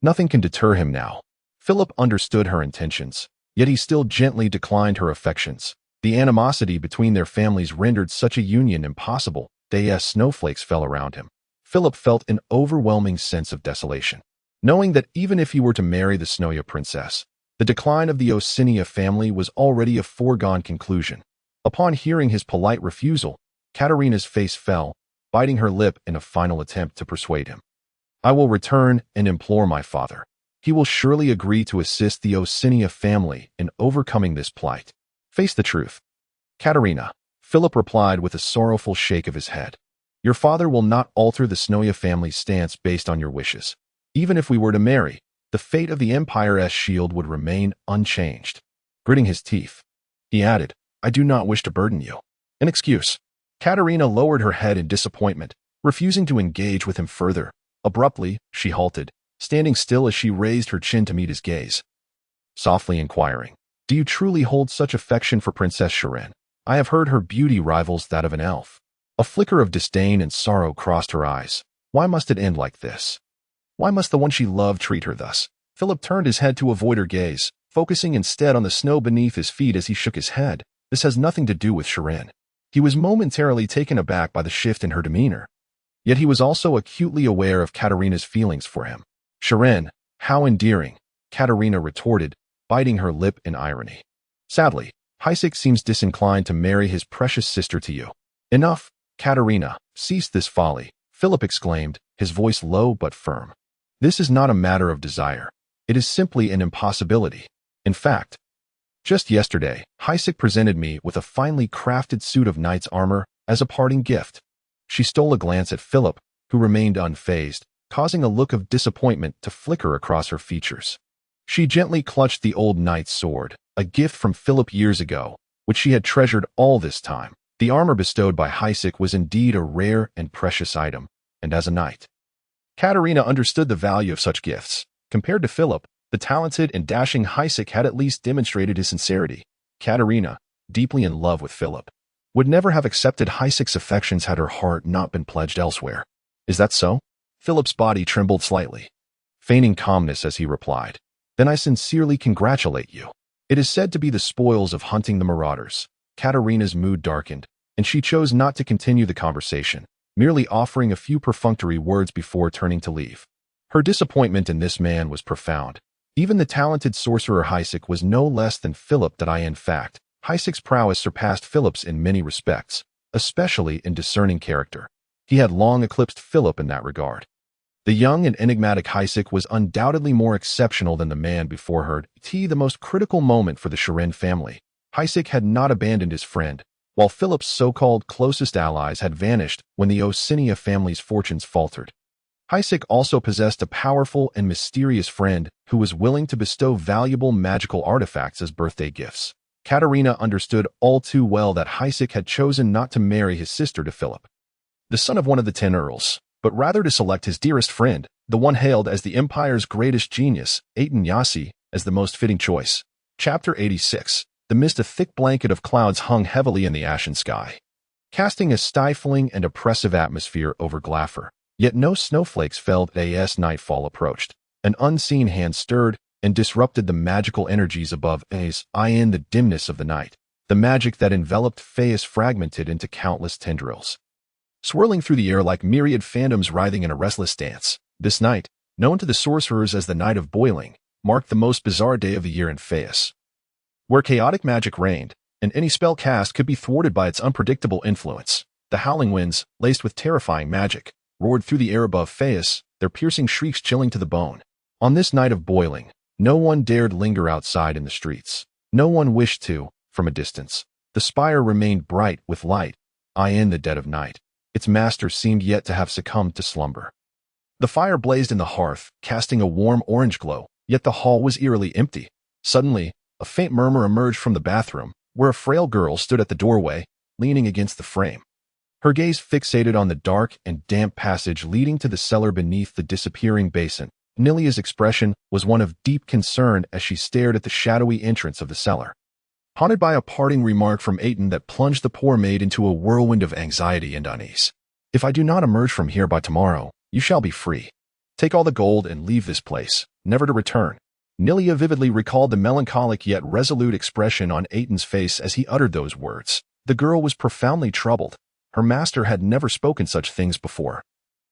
Nothing can deter him now." Philip understood her intentions, yet he still gently declined her affections. The animosity between their families rendered such a union impossible. Snowflakes fell around him. Philip felt an overwhelming sense of desolation, knowing that even if he were to marry the Snoya princess, the decline of the Osinia family was already a foregone conclusion. Upon hearing his polite refusal, Katerina's face fell, biting her lip in a final attempt to persuade him. "I will return and implore my father. He will surely agree to assist the Osinia family in overcoming this plight." "Face the truth, Katerina," Philip replied with a sorrowful shake of his head. "Your father will not alter the Snoya family's stance based on your wishes. Even if we were to marry, the fate of the Empire's shield would remain unchanged." Gritting his teeth, he added, "I do not wish to burden you." "An excuse." Katerina lowered her head in disappointment, refusing to engage with him further. Abruptly, she halted, standing still as she raised her chin to meet his gaze, softly inquiring, "Do you truly hold such affection for Princess Shirin? I have heard her beauty rivals that of an elf." A flicker of disdain and sorrow crossed her eyes. Why must it end like this? Why must the one she loved treat her thus? Philip turned his head to avoid her gaze, focusing instead on the snow beneath his feet as he shook his head. This has nothing to do with Shirin. He was momentarily taken aback by the shift in her demeanor. Yet he was also acutely aware of Katerina's feelings for him. "Shirin, how endearing," Katerina retorted, biting her lip in irony. "Sadly, Heisik seems disinclined to marry his precious sister to you." "Enough, Katerina, cease this folly," Philip exclaimed, his voice low but firm. "This is not a matter of desire. It is simply an impossibility. In fact, just yesterday, Heisik presented me with a finely crafted suit of knight's armor as a parting gift." She stole a glance at Philip, who remained unfazed, causing a look of disappointment to flicker across her features. She gently clutched the old knight's sword, a gift from Philip years ago, which she had treasured all this time. The armor bestowed by Heisik was indeed a rare and precious item, and as a knight, Katerina understood the value of such gifts. Compared to Philip, the talented and dashing Heisik had at least demonstrated his sincerity. Katerina, deeply in love with Philip, would never have accepted Heisik's affections had her heart not been pledged elsewhere. "Is that so?" Philip's body trembled slightly, feigning calmness as he replied, "Then I sincerely congratulate you. It is said to be the spoils of hunting the marauders." Katerina's mood darkened, and she chose not to continue the conversation, merely offering a few perfunctory words before turning to leave. Her disappointment in this man was profound. Even the talented sorcerer Heisik was no less than Philip. In fact, Heisik's prowess surpassed Philip's in many respects, especially in discerning character. He had long eclipsed Philip in that regard. The young and enigmatic Heisik was undoubtedly more exceptional than the man before her. The most critical moment for the Shirin family. Heisik had not abandoned his friend, while Philip's so-called closest allies had vanished when the Osinia family's fortunes faltered. Heisik also possessed a powerful and mysterious friend who was willing to bestow valuable magical artifacts as birthday gifts. Katerina understood all too well that Heisik had chosen not to marry his sister to Philip, the son of one of the 10 earls, but rather to select his dearest friend, the one hailed as the Empire's greatest genius, Aitin, as the most fitting choice. Chapter 86. Amidst a thick blanket of clouds hung heavily in the ashen sky, casting a stifling and oppressive atmosphere over Glaffer. Yet no snowflakes fell as nightfall approached. An unseen hand stirred and disrupted the magical energies above Aitin. The dimness of the night. The magic that enveloped Faias fragmented into countless tendrils, swirling through the air like myriad phantoms writhing in a restless dance. This night, known to the sorcerers as the Night of Boiling, marked the most bizarre day of the year in Faias, where chaotic magic reigned, and any spell cast could be thwarted by its unpredictable influence. The howling winds, laced with terrifying magic, roared through the air above Faias, their piercing shrieks chilling to the bone. On this night of boiling, no one dared linger outside in the streets. No one wished to, from a distance. The spire remained bright with light, in the dead of night. Its master seemed yet to have succumbed to slumber. The fire blazed in the hearth, casting a warm orange glow, yet the hall was eerily empty. Suddenly, a faint murmur emerged from the bathroom, where a frail girl stood at the doorway, leaning against the frame. Her gaze fixated on the dark and damp passage leading to the cellar beneath the disappearing basin. Nilia's expression was one of deep concern as she stared at the shadowy entrance of the cellar, haunted by a parting remark from Aitin that plunged the poor maid into a whirlwind of anxiety and unease. "If I do not emerge from here by tomorrow, you shall be free. Take all the gold and leave this place, never to return." Nilia vividly recalled the melancholic yet resolute expression on Aitin's face as he uttered those words. The girl was profoundly troubled. Her master had never spoken such things before,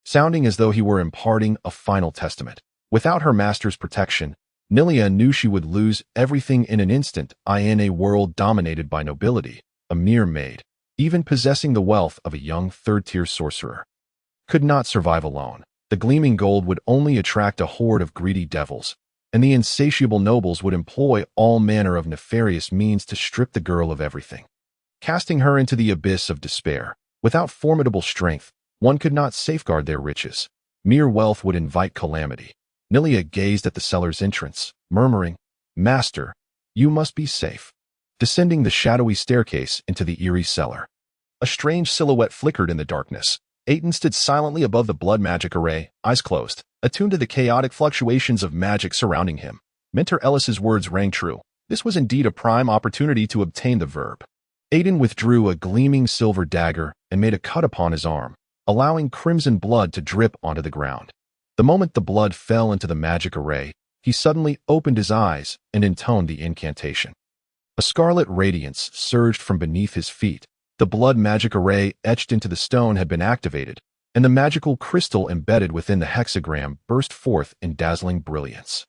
sounding as though he were imparting a final testament. Without her master's protection, Nilia knew she would lose everything in an instant. In a world dominated by nobility, a mere maid, even possessing the wealth of a young third-tier sorcerer, could not survive alone. The gleaming gold would only attract a horde of greedy devils, and the insatiable nobles would employ all manner of nefarious means to strip the girl of everything, casting her into the abyss of despair. Without formidable strength, one could not safeguard their riches. Mere wealth would invite calamity. Nilia gazed at the cellar's entrance, murmuring, "Master, you must be safe." Descending the shadowy staircase into the eerie cellar, a strange silhouette flickered in the darkness. Aitin stood silently above the blood magic array, eyes closed, attuned to the chaotic fluctuations of magic surrounding him. Mentor Ellis's words rang true. This was indeed a prime opportunity to obtain the verb. Aitin withdrew a gleaming silver dagger and made a cut upon his arm, allowing crimson blood to drip onto the ground. The moment the blood fell into the magic array, he suddenly opened his eyes and intoned the incantation. A scarlet radiance surged from beneath his feet. The blood magic array etched into the stone had been activated, and the magical crystal embedded within the hexagram burst forth in dazzling brilliance,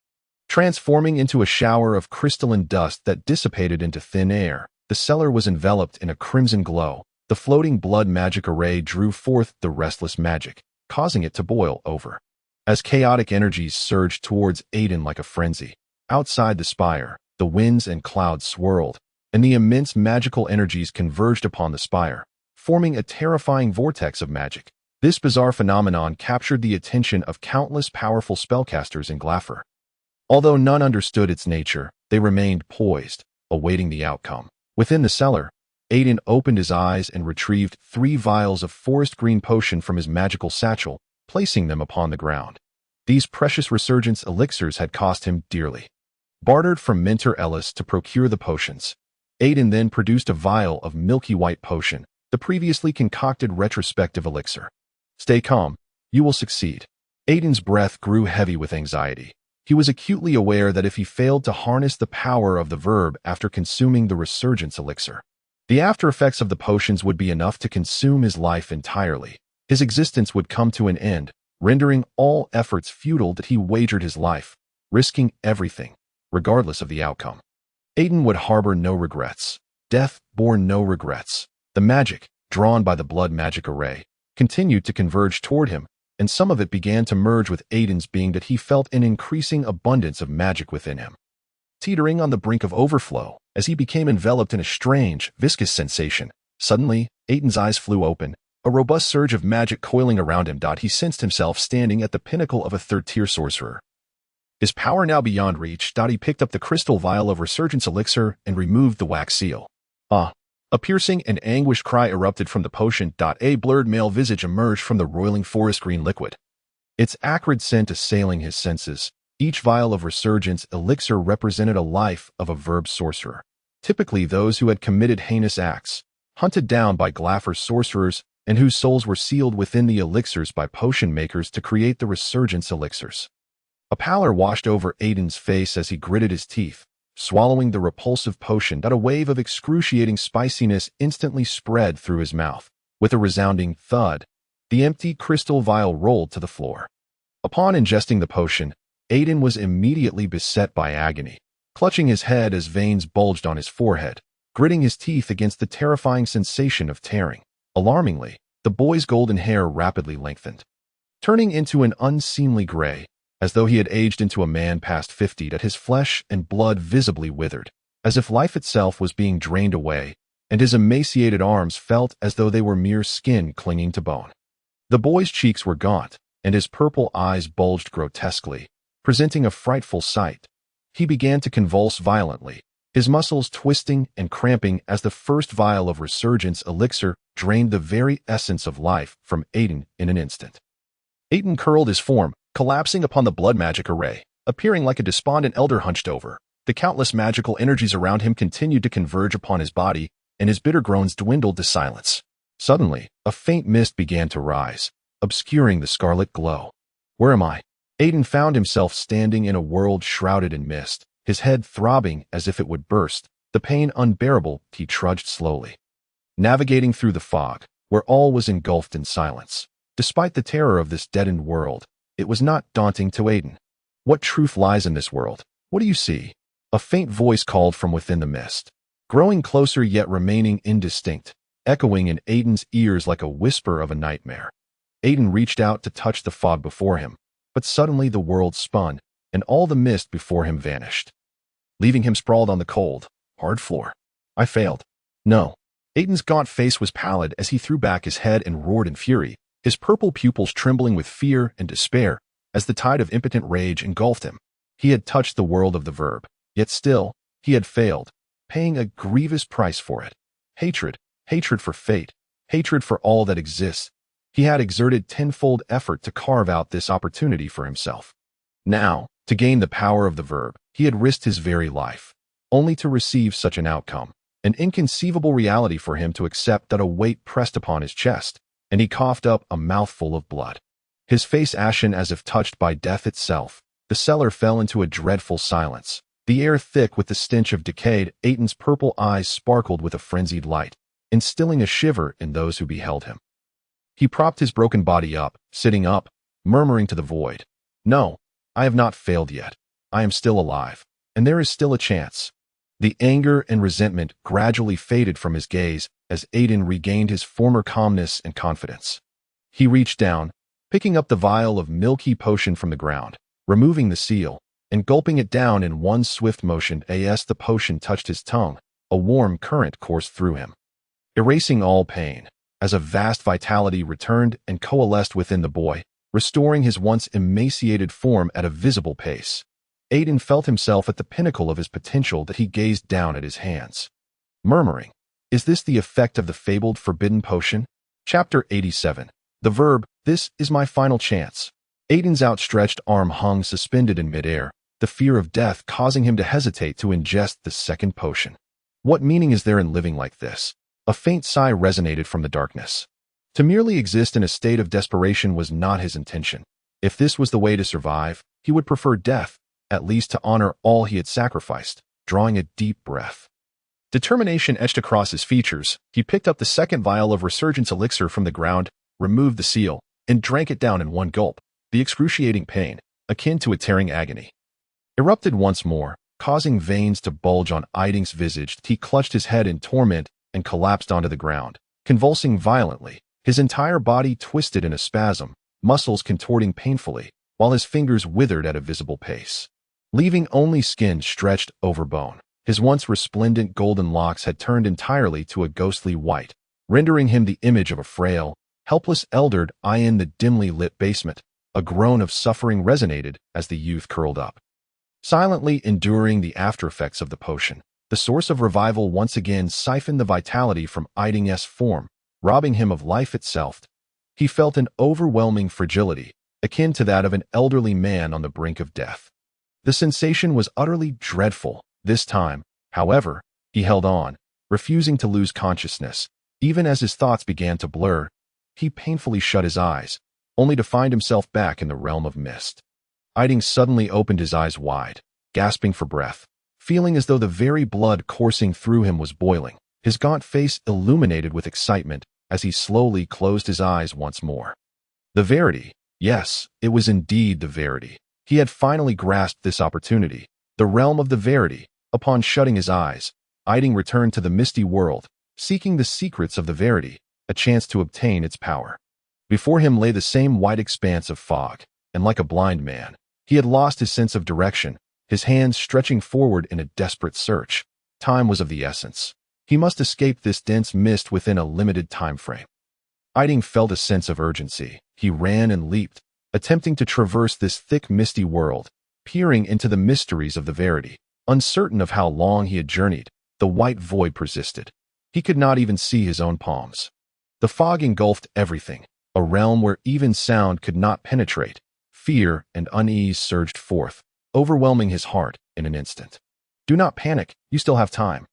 transforming into a shower of crystalline dust that dissipated into thin air. The cellar was enveloped in a crimson glow. The floating blood magic array drew forth the restless magic, causing it to boil over. As chaotic energies surged towards Aitin like a frenzy, outside the spire, the winds and clouds swirled, and the immense magical energies converged upon the spire, forming a terrifying vortex of magic. This bizarre phenomenon captured the attention of countless powerful spellcasters in Glaffer. Although none understood its nature, they remained poised, awaiting the outcome. Within the cellar, Aitin opened his eyes and retrieved 3 vials of forest green potion from his magical satchel, placing them upon the ground. These precious resurgence elixirs had cost him dearly. Bartered from Mentor Ellis to procure the potions, Aitin then produced a vial of milky white potion, the previously concocted retrospective elixir. "Stay calm. You will succeed." Aitin's breath grew heavy with anxiety. He was acutely aware that if he failed to harness the power of the verb after consuming the resurgence elixir, the after effects of the potions would be enough to consume his life entirely. His existence would come to an end, rendering all efforts futile. That he wagered his life, risking everything, regardless of the outcome. Aitin would harbor no regrets. Death bore no regrets. The magic, drawn by the blood magic array, continued to converge toward him, and some of it began to merge with Aitin's being that he felt an increasing abundance of magic within him, teetering on the brink of overflow as he became enveloped in a strange, viscous sensation. Suddenly, Aitin's eyes flew open, a robust surge of magic coiling around him. He sensed himself standing at the pinnacle of a third-tier sorcerer, his power now beyond reach. He picked up the crystal vial of resurgence elixir and removed the wax seal. "Ah!" A piercing and anguished cry erupted from the potion. A blurred male visage emerged from the roiling forest green liquid, its acrid scent assailing his senses. Each vial of resurgence elixir represented a life of a verb sorcerer, typically those who had committed heinous acts, hunted down by Glaffer's sorcerers and whose souls were sealed within the elixirs by potion makers to create the resurgence elixirs. A pallor washed over Aitin's face as he gritted his teeth, swallowing the repulsive potion that a wave of excruciating spiciness instantly spread through his mouth. With a resounding thud, the empty crystal vial rolled to the floor. Upon ingesting the potion, Aitin was immediately beset by agony, clutching his head as veins bulged on his forehead, gritting his teeth against the terrifying sensation of tearing. Alarmingly, the boy's golden hair rapidly lengthened, turning into an unseemly gray, as though he had aged into a man past 50, that his flesh and blood visibly withered, as if life itself was being drained away, and his emaciated arms felt as though they were mere skin clinging to bone. The boy's cheeks were gaunt, and his purple eyes bulged grotesquely, presenting a frightful sight. He began to convulse violently, his muscles twisting and cramping as the first vial of resurgence elixir drained the very essence of life from Aitin in an instant. Aitin curled his form, collapsing upon the blood magic array, appearing like a despondent elder hunched over. The countless magical energies around him continued to converge upon his body, and his bitter groans dwindled to silence. Suddenly, a faint mist began to rise, obscuring the scarlet glow. Where am I? Aitin found himself standing in a world shrouded in mist, his head throbbing as if it would burst, the pain unbearable. He trudged slowly, navigating through the fog, where all was engulfed in silence. Despite the terror of this deadened world, it was not daunting to Aitin. What truth lies in this world? What do you see? A faint voice called from within the mist, growing closer yet remaining indistinct, echoing in Aitin's ears like a whisper of a nightmare. Aitin reached out to touch the fog before him, but suddenly the world spun, and all the mist before him vanished, leaving him sprawled on the cold, hard floor. I failed. No. Aitin's gaunt face was pallid as he threw back his head and roared in fury, his purple pupils trembling with fear and despair as the tide of impotent rage engulfed him. He had touched the world of the verb, yet still, he had failed, paying a grievous price for it. Hatred, hatred for fate, hatred for all that exists. He had exerted tenfold effort to carve out this opportunity for himself. Now, to gain the power of the verb, he had risked his very life, only to receive such an outcome, an inconceivable reality for him to accept that a weight pressed upon his chest, and he coughed up a mouthful of blood. His face ashen as if touched by death itself, the cellar fell into a dreadful silence, the air thick with the stench of decayed. Aitin's purple eyes sparkled with a frenzied light, instilling a shiver in those who beheld him. He propped his broken body up, sitting up, murmuring to the void, "No, I have not failed yet. I am still alive, and there is still a chance." The anger and resentment gradually faded from his gaze as Aitin regained his former calmness and confidence. He reached down, picking up the vial of milky potion from the ground, removing the seal, and gulping it down in one swift motion. As the potion touched his tongue, a warm current coursed through him, erasing all pain, as a vast vitality returned and coalesced within the boy, restoring his once emaciated form at a visible pace. Aitin felt himself at the pinnacle of his potential that he gazed down at his hands, murmuring, "Is this the effect of the fabled forbidden potion?" Chapter 87. The verb, "This is my final chance." Aitin's outstretched arm hung suspended in midair, the fear of death causing him to hesitate to ingest the second potion. What meaning is there in living like this? A faint sigh resonated from the darkness. To merely exist in a state of desperation was not his intention. If this was the way to survive, he would prefer death, at least to honor all he had sacrificed. Drawing a deep breath, determination etched across his features, he picked up the second vial of resurgence elixir from the ground, removed the seal, and drank it down in one gulp. The excruciating pain, akin to a tearing agony, erupted once more, causing veins to bulge on Aitin's visage. He clutched his head in torment and collapsed onto the ground, convulsing violently, his entire body twisted in a spasm, muscles contorting painfully, while his fingers withered at a visible pace, leaving only skin stretched over bone. His once resplendent golden locks had turned entirely to a ghostly white, rendering him the image of a frail, helpless elder. In the dimly lit basement, a groan of suffering resonated as the youth curled up, silently enduring the aftereffects of the potion. The source of revival once again siphoned the vitality from Aitin's form, robbing him of life itself. He felt an overwhelming fragility, akin to that of an elderly man on the brink of death. The sensation was utterly dreadful. This time, however, he held on, refusing to lose consciousness. Even as his thoughts began to blur, He painfully shut his eyes, only to find himself back in the realm of mist. Aitin suddenly opened his eyes wide, gasping for breath, feeling as though the very blood coursing through him was boiling, his gaunt face illuminated with excitement as he slowly closed his eyes once more. The Verity. Yes, it was indeed the Verity. He had finally grasped this opportunity. The realm of the Verity. Upon shutting his eyes, Aitin returned to the misty world, seeking the secrets of the Verity, a chance to obtain its power. Before him lay the same wide expanse of fog, and like a blind man, he had lost his sense of direction, his hands stretching forward in a desperate search. Time was of the essence. He must escape this dense mist within a limited time frame. Aitin felt a sense of urgency. He ran and leaped, attempting to traverse this thick misty world, peering into the mysteries of the Verity. Uncertain of how long he had journeyed, the white void persisted. He could not even see his own palms. The fog engulfed everything, a realm where even sound could not penetrate. Fear and unease surged forth, overwhelming his heart in an instant. Do not panic, you still have time.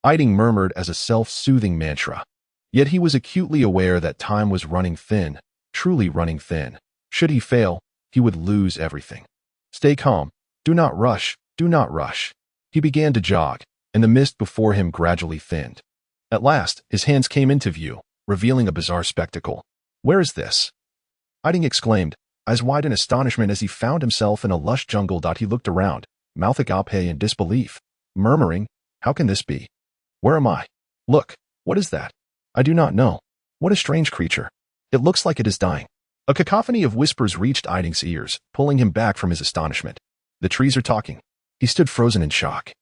Aitin murmured as a self-soothing mantra. Yet he was acutely aware that time was running thin, truly running thin. Should he fail, he would lose everything. Stay calm. Do not rush. Do not rush. He began to jog, and the mist before him gradually thinned. At last, his hands came into view, revealing a bizarre spectacle. Where is this? Aitin exclaimed, eyes wide in astonishment as he found himself in a lush jungle. He looked around, mouth agape in disbelief, murmuring, how can this be? Where am I? Look, what is that? I do not know. What a strange creature. It looks like it is dying. A cacophony of whispers reached Aitin's ears, pulling him back from his astonishment. The trees are talking. He stood frozen in shock.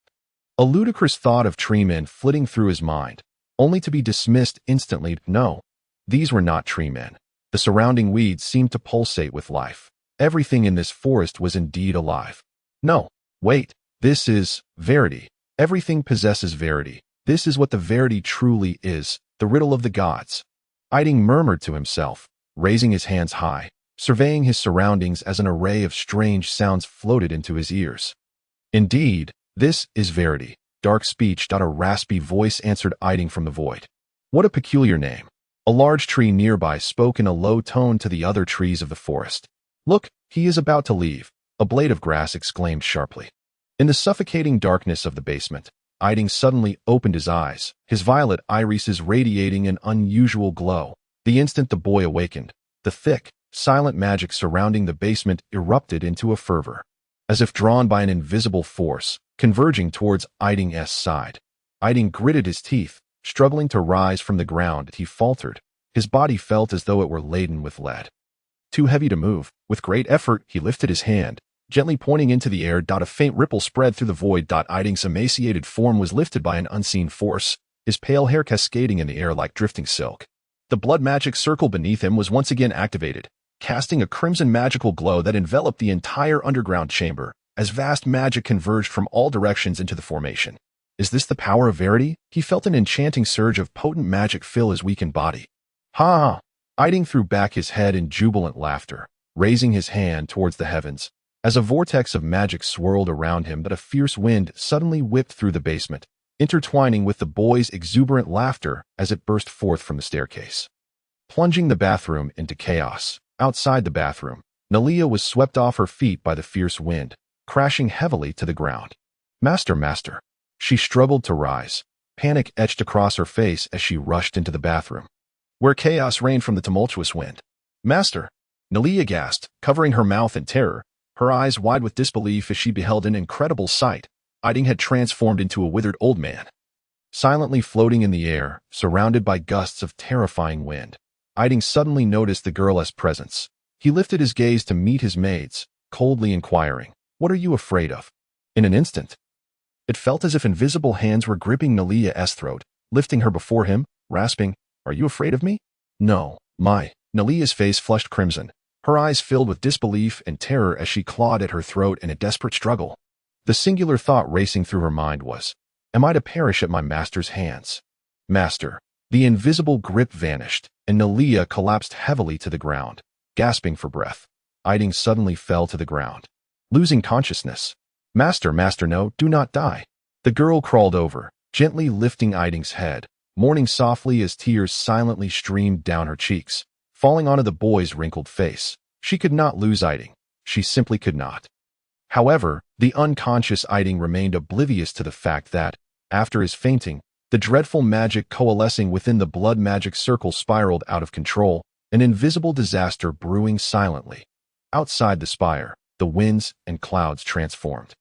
A ludicrous thought of tree men flitting through his mind, only to be dismissed instantly. No, these were not tree men. The surrounding weeds seemed to pulsate with life. Everything in this forest was indeed alive. No, wait, this is Verity. Everything possesses Verity. This is what the Verity truly is, the riddle of the gods. Aitin murmured to himself, raising his hands high, surveying his surroundings as an array of strange sounds floated into his ears. Indeed, this is Verity. Dark speech. A raspy voice answered Aitin from the void. What a peculiar name. A large tree nearby spoke in a low tone to the other trees of the forest. Look, he is about to leave, a blade of grass exclaimed sharply. In the suffocating darkness of the basement, Aitin suddenly opened his eyes, his violet irises radiating an unusual glow. The instant the boy awakened, the thick, silent magic surrounding the basement erupted into a fervor. As if drawn by an invisible force, converging towards Aitin's side. Aitin gritted his teeth, struggling to rise from the ground. He faltered. His body felt as though it were laden with lead. Too heavy to move. With great effort, he lifted his hand, gently pointing into the air. A faint ripple spread through the void. Aitin's emaciated form was lifted by an unseen force, his pale hair cascading in the air like drifting silk. The blood magic circle beneath him was once again activated, casting a crimson magical glow that enveloped the entire underground chamber, as vast magic converged from all directions into the formation. Is this the power of Verity? He felt an enchanting surge of potent magic fill his weakened body. Ha! Aitin threw back his head in jubilant laughter, raising his hand towards the heavens. As a vortex of magic swirled around him, a fierce wind suddenly whipped through the basement, intertwining with the boy's exuberant laughter as it burst forth from the staircase. Plunging the bathroom into chaos. Outside the bathroom, Kilia was swept off her feet by the fierce wind, crashing heavily to the ground. Master. She struggled to rise, panic etched across her face as she rushed into the bathroom, where chaos reigned from the tumultuous wind. Master! Kilia gasped, covering her mouth in terror, her eyes wide with disbelief as she beheld an incredible sight. Aitin had transformed into a withered old man. Silently floating in the air, surrounded by gusts of terrifying wind, Aitin suddenly noticed the girl's presence. He lifted his gaze to meet his maid's, coldly inquiring, "What are you afraid of?" In an instant, it felt as if invisible hands were gripping Kilia's throat, lifting her before him, rasping, "Are you afraid of me?" "No, my." Kilia's face flushed crimson, her eyes filled with disbelief and terror as she clawed at her throat in a desperate struggle. The singular thought racing through her mind was, am I to perish at my master's hands? Master. The invisible grip vanished, and Kilia collapsed heavily to the ground, gasping for breath. Aitin suddenly fell to the ground, losing consciousness. Master, no, do not die. The girl crawled over, gently lifting Aitin's head, mourning softly as tears silently streamed down her cheeks. falling onto the boy's wrinkled face. She could not lose Aitin. She simply could not. However, the unconscious Aitin remained oblivious to the fact that, after his fainting, the dreadful magic coalescing within the blood magic circle spiraled out of control, an invisible disaster brewing silently. Outside the spire, the winds and clouds transformed.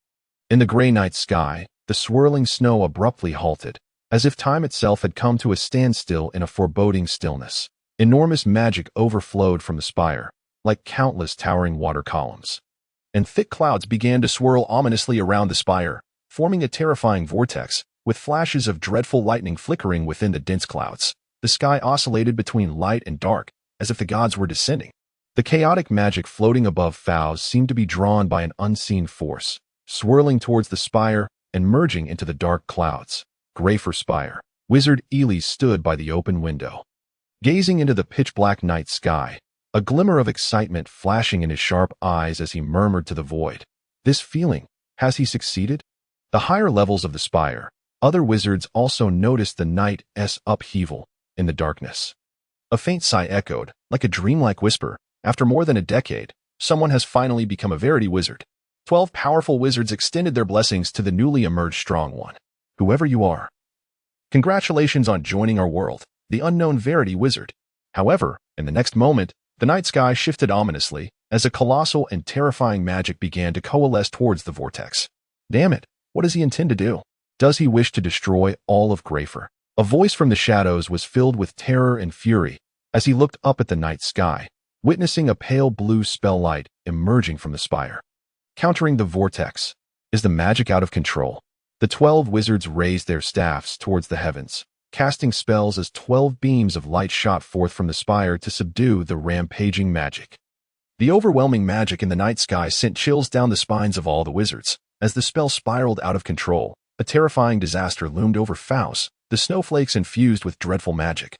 In the gray night sky, the swirling snow abruptly halted, as if time itself had come to a standstill in a foreboding stillness. Enormous magic overflowed from the spire, like countless towering water columns. And thick clouds began to swirl ominously around the spire, forming a terrifying vortex, with flashes of dreadful lightning flickering within the dense clouds. The sky oscillated between light and dark, as if the gods were descending. The chaotic magic floating above Fowls seemed to be drawn by an unseen force, swirling towards the spire and merging into the dark clouds. Greyfur Spire. Wizard Ely stood by the open window, gazing into the pitch-black night sky, a glimmer of excitement flashing in his sharp eyes as he murmured to the void. This feeling, has he succeeded? The higher levels of the spire, other wizards also noticed the night's upheaval in the darkness. A faint sigh echoed, like a dreamlike whisper. After more than a decade, someone has finally become a Verity wizard. 12 powerful wizards extended their blessings to the newly emerged strong one. Whoever you are, congratulations on joining our world, the unknown Verity wizard. However, in the next moment, the night sky shifted ominously as a colossal and terrifying magic began to coalesce towards the vortex. Damn it, what does he intend to do? Does he wish to destroy all of Greyfur? A voice from the shadows was filled with terror and fury as he looked up at the night sky, witnessing a pale blue spell light emerging from the spire. Countering the vortex. Is the magic out of control? The 12 wizards raised their staffs towards the heavens, casting spells as 12 beams of light shot forth from the spire to subdue the rampaging magic. The overwhelming magic in the night sky sent chills down the spines of all the wizards. As the spell spiraled out of control, a terrifying disaster loomed over Faust. The snowflakes infused with dreadful magic,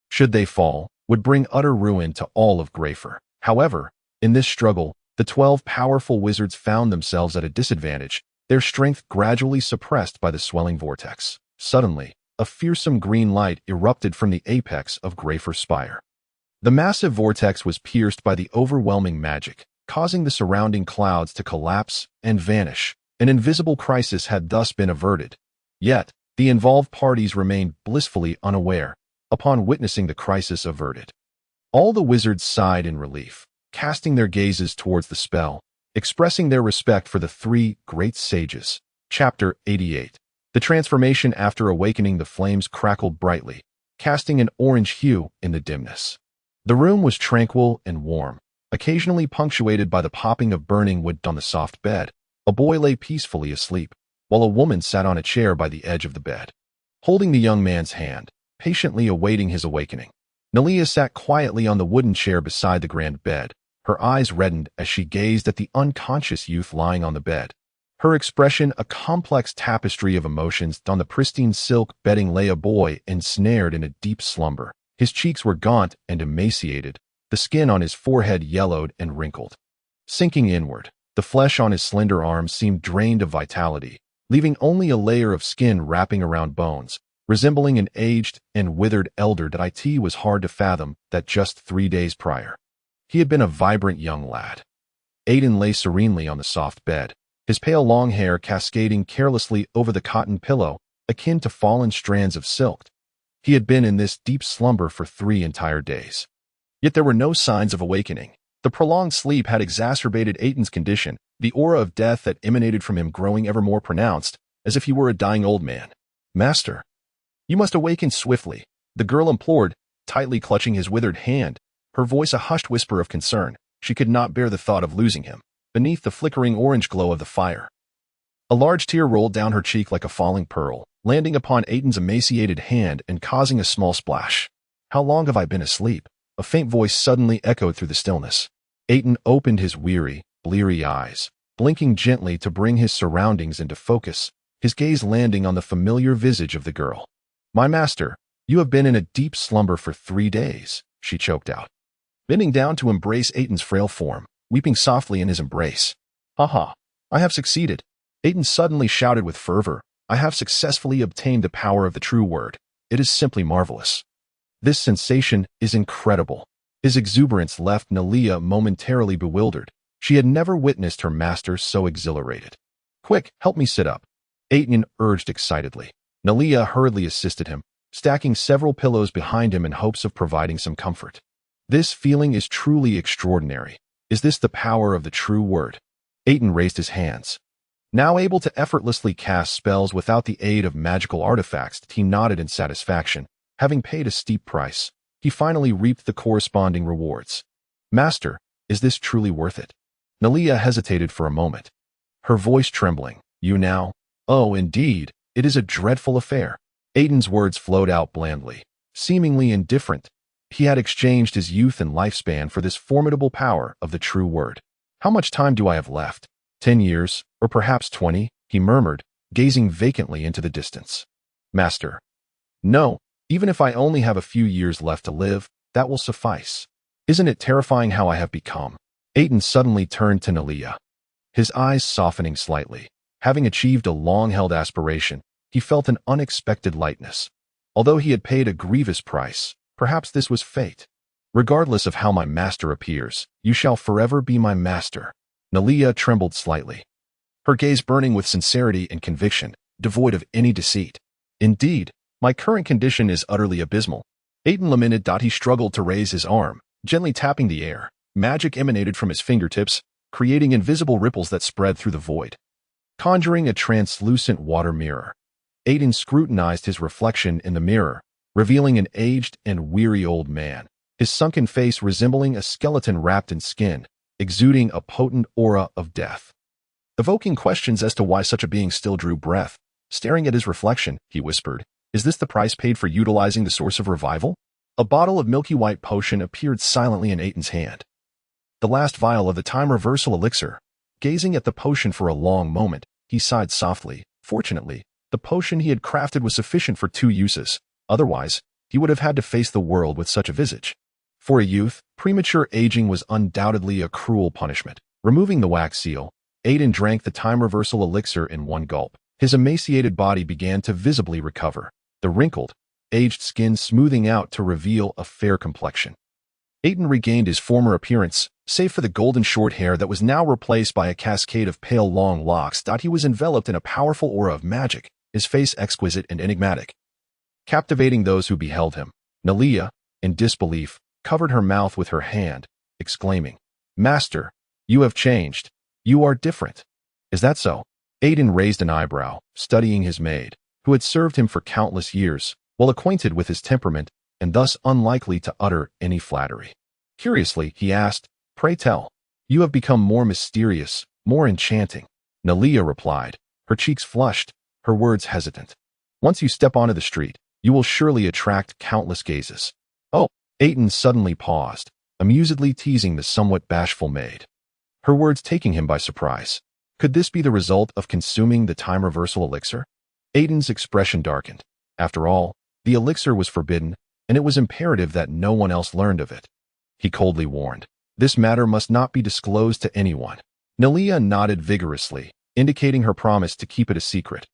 should they fall, would bring utter ruin to all of Greyfur. However, in this struggle, the 12 powerful wizards found themselves at a disadvantage, their strength gradually suppressed by the swelling vortex. Suddenly, a fearsome green light erupted from the apex of Greyfur Spire. The massive vortex was pierced by the overwhelming magic, causing the surrounding clouds to collapse and vanish. An invisible crisis had thus been averted. Yet, the involved parties remained blissfully unaware upon witnessing the crisis averted. All the wizards sighed in relief, casting their gazes towards the spell, expressing their respect for the 3 great sages. Chapter 88. The transformation after awakening. The flames crackled brightly, casting an orange hue in the dimness. The room was tranquil and warm, occasionally punctuated by the popping of burning wood on the soft bed. A boy lay peacefully asleep, while a woman sat on a chair by the edge of the bed, holding the young man's hand, patiently awaiting his awakening. Nelia sat quietly on the wooden chair beside the grand bed, her eyes reddened as she gazed at the unconscious youth lying on the bed. Her expression a complex tapestry of emotions. On the pristine silk bedding lay a boy ensnared in a deep slumber. His cheeks were gaunt and emaciated, the skin on his forehead yellowed and wrinkled. Sinking inward, the flesh on his slender arms seemed drained of vitality, leaving only a layer of skin wrapping around bones, resembling an aged and withered elder. That it was hard to fathom that just 3 days prior, he had been a vibrant young lad. Aitin lay serenely on the soft bed, his pale long hair cascading carelessly over the cotton pillow, akin to fallen strands of silk. He had been in this deep slumber for 3 entire days. Yet there were no signs of awakening. The prolonged sleep had exacerbated Aitin's condition, the aura of death that emanated from him growing ever more pronounced, as if he were a dying old man. "Master, you must awaken swiftly," the girl implored, tightly clutching his withered hand, her voice a hushed whisper of concern. She could not bear the thought of losing him. Beneath the flickering orange glow of the fire, a large tear rolled down her cheek like a falling pearl, landing upon Aitin's emaciated hand and causing a small splash. "How long have I been asleep?" A faint voice suddenly echoed through the stillness. Aitin opened his weary, bleary eyes, blinking gently to bring his surroundings into focus, his gaze landing on the familiar visage of the girl. "My master, you have been in a deep slumber for 3 days," she choked out, bending down to embrace Aitin's frail form, weeping softly in his embrace. "Haha, I have succeeded," Aitin suddenly shouted with fervor. "I have successfully obtained the power of the true word. It is simply marvelous. This sensation is incredible." His exuberance left Kilia momentarily bewildered. She had never witnessed her master so exhilarated. "Quick, help me sit up," Aitin urged excitedly. Kilia hurriedly assisted him, stacking several pillows behind him in hopes of providing some comfort. "This feeling is truly extraordinary. Is this the power of the true word?" Aitin raised his hands. Now able to effortlessly cast spells without the aid of magical artifacts, he nodded in satisfaction. Having paid a steep price, he finally reaped the corresponding rewards. "Master, is this truly worth it?" Kilia hesitated for a moment, her voice trembling. "You now? Oh, indeed, it is a dreadful affair." Aitin's words flowed out blandly, seemingly indifferent. He had exchanged his youth and lifespan for this formidable power of the true word. "How much time do I have left? 10 years, or perhaps 20, he murmured, gazing vacantly into the distance. "Master." "No, even if I only have a few years left to live, that will suffice. Isn't it terrifying how I have become?" Aitin suddenly turned to Kilia, his eyes softening slightly. Having achieved a long-held aspiration, he felt an unexpected lightness. Although he had paid a grievous price, perhaps this was fate. "Regardless of how my master appears, you shall forever be my master." Kilia trembled slightly, her gaze burning with sincerity and conviction, devoid of any deceit. "Indeed, my current condition is utterly abysmal." Aitin lamented. He struggled to raise his arm, gently tapping the air. Magic emanated from his fingertips, creating invisible ripples that spread through the void. Conjuring a translucent water mirror, Aitin scrutinized his reflection in the mirror, revealing an aged and weary old man, his sunken face resembling a skeleton wrapped in skin, exuding a potent aura of death. Evoking questions as to why such a being still drew breath, staring at his reflection, he whispered, "Is this the price paid for utilizing the source of revival?" A bottle of milky white potion appeared silently in Aitin's hand. The last vial of the time reversal elixir. Gazing at the potion for a long moment, he sighed softly. Fortunately, the potion he had crafted was sufficient for 2 uses. Otherwise, he would have had to face the world with such a visage. For a youth, premature aging was undoubtedly a cruel punishment. Removing the wax seal, Aitin drank the time reversal elixir in one gulp. His emaciated body began to visibly recover, the wrinkled, aged skin smoothing out to reveal a fair complexion. Aitin regained his former appearance, save for the golden short hair that was now replaced by a cascade of pale long locks. He was enveloped in a powerful aura of magic, his face exquisite and enigmatic, captivating those who beheld him. Kilia, in disbelief, covered her mouth with her hand, exclaiming, "Master, you have changed. You are different." "Is that so?" Aitin raised an eyebrow, studying his maid, who had served him for countless years, well acquainted with his temperament and thus unlikely to utter any flattery. Curiously, he asked, "Pray tell, you have become more mysterious, more enchanting." Kilia replied, her cheeks flushed, her words hesitant. "Once you step onto the street, you will surely attract countless gazes." "Oh," Aitin suddenly paused, amusedly teasing the somewhat bashful maid, her words taking him by surprise. Could this be the result of consuming the time reversal elixir? Aitin's expression darkened. After all, the elixir was forbidden, and it was imperative that no one else learned of it. He coldly warned, "This matter must not be disclosed to anyone." Kilia nodded vigorously, indicating her promise to keep it a secret.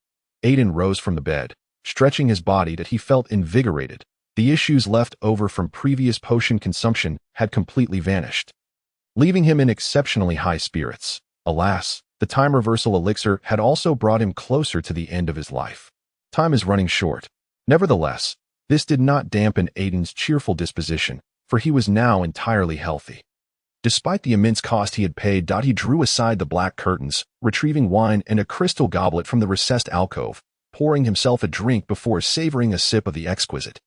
Aitin rose from the bed, stretching his body that he felt invigorated. The issues left over from previous potion consumption had completely vanished, leaving him in exceptionally high spirits. Alas, the time reversal elixir had also brought him closer to the end of his life. Time is running short. Nevertheless, this did not dampen Aitin's cheerful disposition, for he was now entirely healthy. Despite the immense cost he had paid, he drew aside the black curtains, retrieving wine and a crystal goblet from the recessed alcove, pouring himself a drink before savoring a sip of the exquisite,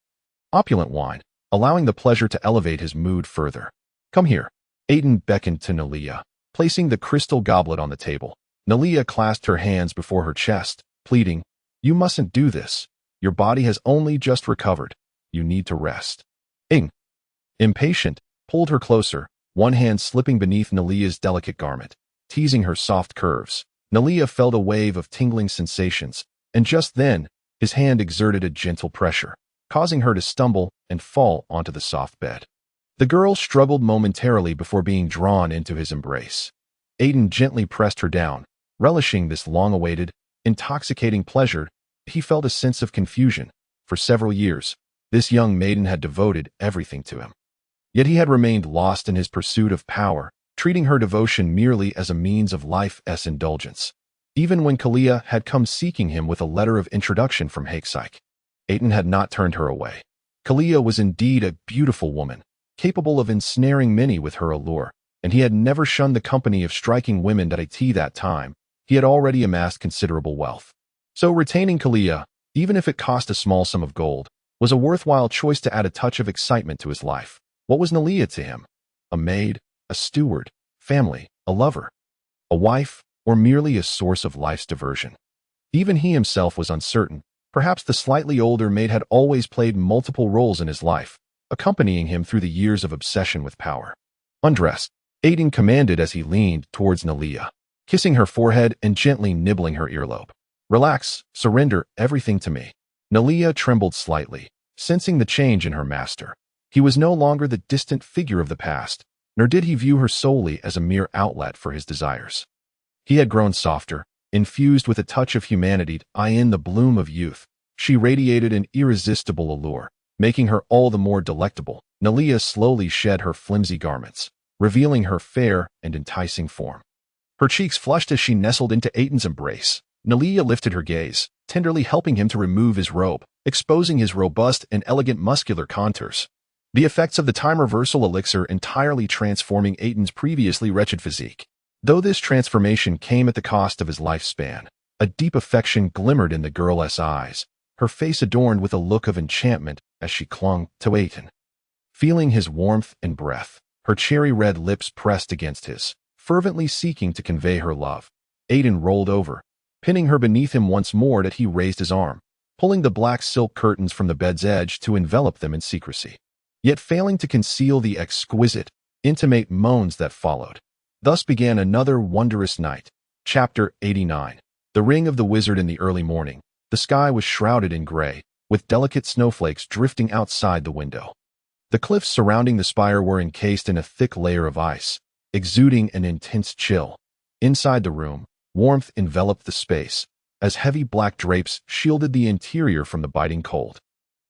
opulent wine, allowing the pleasure to elevate his mood further. "Come here." Aitin beckoned to Kilia, placing the crystal goblet on the table. Kilia clasped her hands before her chest, pleading, "You mustn't do this. Your body has only just recovered. You need to rest." Aitin, impatient, pulled her closer, one hand slipping beneath Kilia's delicate garment, teasing her soft curves. Kilia felt a wave of tingling sensations, and just then, his hand exerted a gentle pressure, causing her to stumble and fall onto the soft bed. The girl struggled momentarily before being drawn into his embrace. Aitin gently pressed her down, relishing this long-awaited, intoxicating pleasure. He felt a sense of confusion. For several years, this young maiden had devoted everything to him. Yet he had remained lost in his pursuit of power, treating her devotion merely as a means of life's indulgence. Even when Kilia had come seeking him with a letter of introduction from Hakesike, Aitin had not turned her away. Kilia was indeed a beautiful woman, capable of ensnaring many with her allure, and he had never shunned the company of striking women at that time. He had already amassed considerable wealth. So retaining Kilia, even if it cost a small sum of gold, was a worthwhile choice to add a touch of excitement to his life. What was Nilia to him? A maid, a steward, family, a lover, a wife, or merely a source of life's diversion? Even he himself was uncertain. Perhaps the slightly older maid had always played multiple roles in his life, accompanying him through the years of obsession with power. Undressed, Aitin commanded as he leaned towards Nilia, kissing her forehead and gently nibbling her earlobe. Relax, surrender everything to me. Nilia trembled slightly, sensing the change in her master. He was no longer the distant figure of the past, nor did he view her solely as a mere outlet for his desires. He had grown softer, infused with a touch of humanity. In the bloom of youth, she radiated an irresistible allure, making her all the more delectable. Nilia slowly shed her flimsy garments, revealing her fair and enticing form. Her cheeks flushed as she nestled into Aitin's embrace. Nilia lifted her gaze, tenderly helping him to remove his robe, exposing his robust and elegant muscular contours. The effects of the time reversal elixir entirely transforming Aitin's previously wretched physique. Though this transformation came at the cost of his lifespan, a deep affection glimmered in the girl's eyes, her face adorned with a look of enchantment as she clung to Aitin. Feeling his warmth and breath, her cherry-red lips pressed against his, fervently seeking to convey her love. Aitin rolled over, pinning her beneath him once more. That he raised his arm, pulling the black silk curtains from the bed's edge to envelop them in secrecy, yet failing to conceal the exquisite, intimate moans that followed. Thus began another wondrous night. Chapter 89. The Ring of the Wizard. In the early morning, the sky was shrouded in gray, with delicate snowflakes drifting outside the window. The cliffs surrounding the spire were encased in a thick layer of ice, exuding an intense chill. Inside the room, warmth enveloped the space, as heavy black drapes shielded the interior from the biting cold.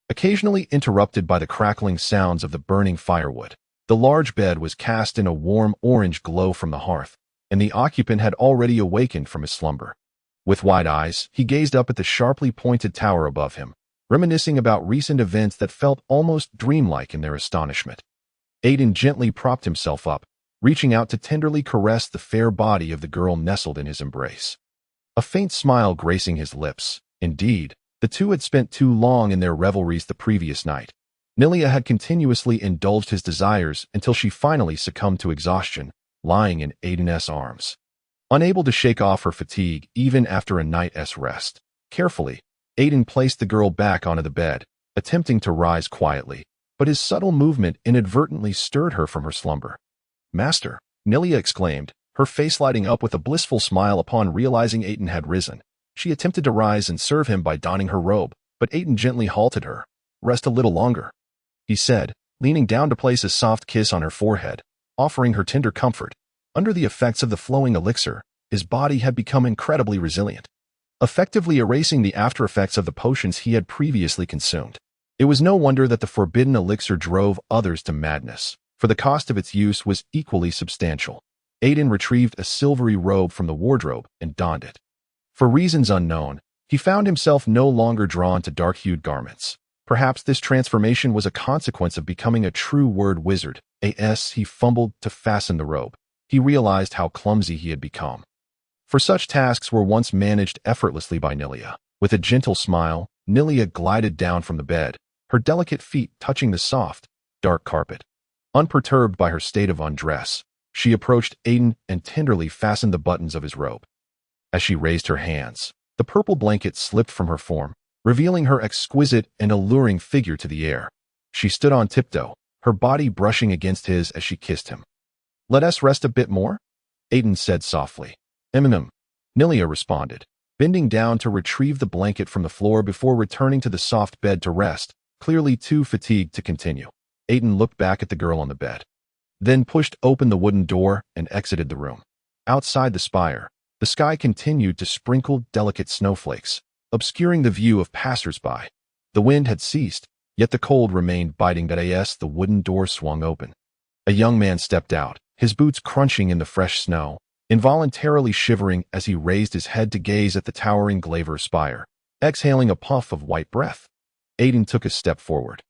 Occasionally interrupted by the crackling sounds of the burning firewood, the large bed was cast in a warm orange glow from the hearth, and the occupant had already awakened from his slumber. With wide eyes, he gazed up at the sharply pointed tower above him, reminiscing about recent events that felt almost dreamlike in their astonishment. Aitin gently propped himself up, reaching out to tenderly caress the fair body of the girl nestled in his embrace. A faint smile gracing his lips. Indeed, the two had spent too long in their revelries the previous night. Nilia had continuously indulged his desires until she finally succumbed to exhaustion, lying in Aitin's arms. Unable to shake off her fatigue even after a night's rest, carefully, Aitin placed the girl back onto the bed, attempting to rise quietly, but his subtle movement inadvertently stirred her from her slumber. "Master," Nilia exclaimed, her face lighting up with a blissful smile upon realizing Aitin had risen. She attempted to rise and serve him by donning her robe, but Aitin gently halted her. "Rest a little longer," he said, leaning down to place a soft kiss on her forehead, offering her tender comfort. Under the effects of the flowing elixir, his body had become incredibly resilient, effectively erasing the after-effects of the potions he had previously consumed. It was no wonder that the forbidden elixir drove others to madness, for the cost of its use was equally substantial. Aitin retrieved a silvery robe from the wardrobe and donned it. For reasons unknown, he found himself no longer drawn to dark-hued garments. Perhaps this transformation was a consequence of becoming a true word wizard. He fumbled to fasten the robe. He realized how clumsy he had become. For such tasks were once managed effortlessly by Nilia. With a gentle smile, Nilia glided down from the bed, her delicate feet touching the soft, dark carpet. Unperturbed by her state of undress, she approached Aitin and tenderly fastened the buttons of his robe. As she raised her hands, the purple blanket slipped from her form, revealing her exquisite and alluring figure to the air. She stood on tiptoe, her body brushing against his as she kissed him. "Let us rest a bit more?" Aitin said softly. Nilia responded, bending down to retrieve the blanket from the floor before returning to the soft bed to rest, clearly too fatigued to continue. Aitin looked back at the girl on the bed, then pushed open the wooden door and exited the room. Outside the spire, the sky continued to sprinkle delicate snowflakes, obscuring the view of passers-by. The wind had ceased, Yet the cold remained biting as the wooden door swung open. A young man stepped out, his boots crunching in the fresh snow, involuntarily shivering as he raised his head to gaze at the towering Glaver spire, exhaling a puff of white breath. Aitin took a step forward,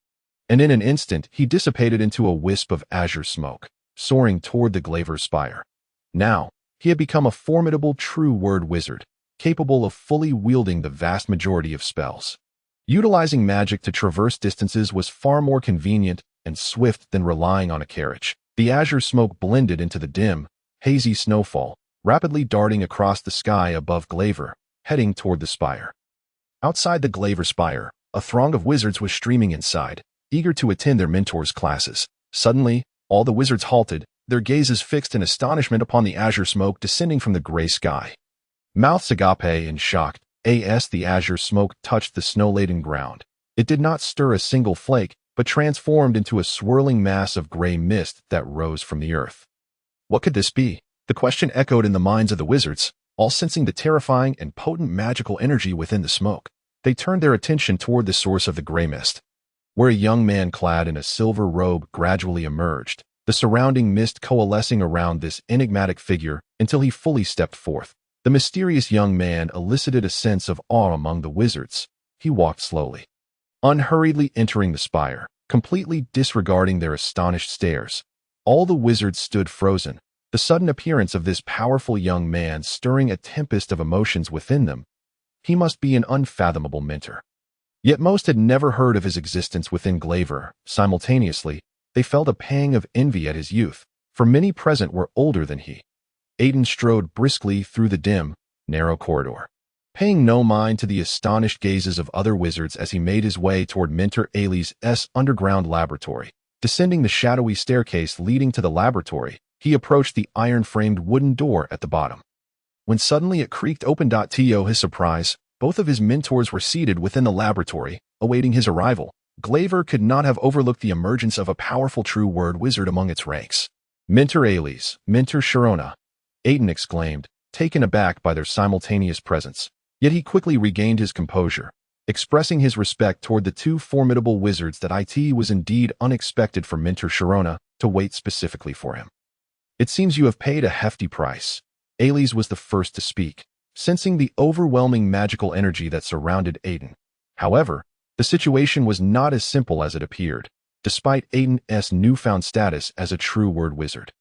and in an instant he dissipated into a wisp of azure smoke, soaring toward the Glaver spire. Now, he had become a formidable true word wizard, capable of fully wielding the vast majority of spells. Utilizing magic to traverse distances was far more convenient and swift than relying on a carriage. The azure smoke blended into the dim, hazy snowfall, rapidly darting across the sky above Glaver, heading toward the spire. Outside the Glaver spire, a throng of wizards was streaming inside, eager to attend their mentors' classes. Suddenly, all the wizards halted, their gazes fixed in astonishment upon the azure smoke descending from the gray sky. Mouths agape and shocked, as the azure smoke touched the snow-laden ground. It did not stir a single flake, but transformed into a swirling mass of gray mist that rose from the earth. What could this be? The question echoed in the minds of the wizards, all sensing the terrifying and potent magical energy within the smoke. They turned their attention toward the source of the gray mist, where a young man clad in a silver robe gradually emerged, the surrounding mist coalescing around this enigmatic figure until he fully stepped forth. The mysterious young man elicited a sense of awe among the wizards. He walked slowly, unhurriedly entering the spire, completely disregarding their astonished stares. All the wizards stood frozen, the sudden appearance of this powerful young man stirring a tempest of emotions within them. He must be an unfathomable mentor. Yet most had never heard of his existence within Glaver. Simultaneously, they felt a pang of envy at his youth, for many present were older than he. Aitin strode briskly through the dim, narrow corridor, paying no mind to the astonished gazes of other wizards as he made his way toward Mentor Ailey's underground laboratory. Descending the shadowy staircase leading to the laboratory, he approached the iron-framed wooden door at the bottom. When suddenly it creaked open. To his surprise, both of his mentors were seated within the laboratory, awaiting his arrival. Glaver could not have overlooked the emergence of a powerful true word wizard among its ranks. Mentor Ailey's, Mentor Sharona, Aitin exclaimed, taken aback by their simultaneous presence. Yet he quickly regained his composure, expressing his respect toward the two formidable wizards that it was indeed unexpected for Mentor Sharona to wait specifically for him. It seems you have paid a hefty price. Ailey's was the first to speak, sensing the overwhelming magical energy that surrounded Aitin. However, the situation was not as simple as it appeared, despite Aitin's newfound status as a true word wizard.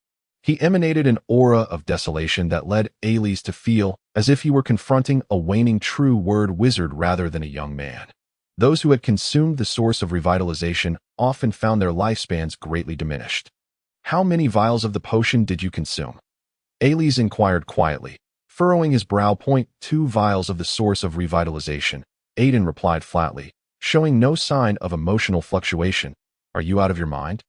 He emanated an aura of desolation that led Ailey's to feel as if he were confronting a waning true word wizard rather than a young man. Those who had consumed the source of revitalization often found their lifespans greatly diminished. How many vials of the potion did you consume? Ailey's inquired quietly, furrowing his brow. 2 vials of the source of revitalization, Aitin replied flatly, showing no sign of emotional fluctuation. Are you out of your mind?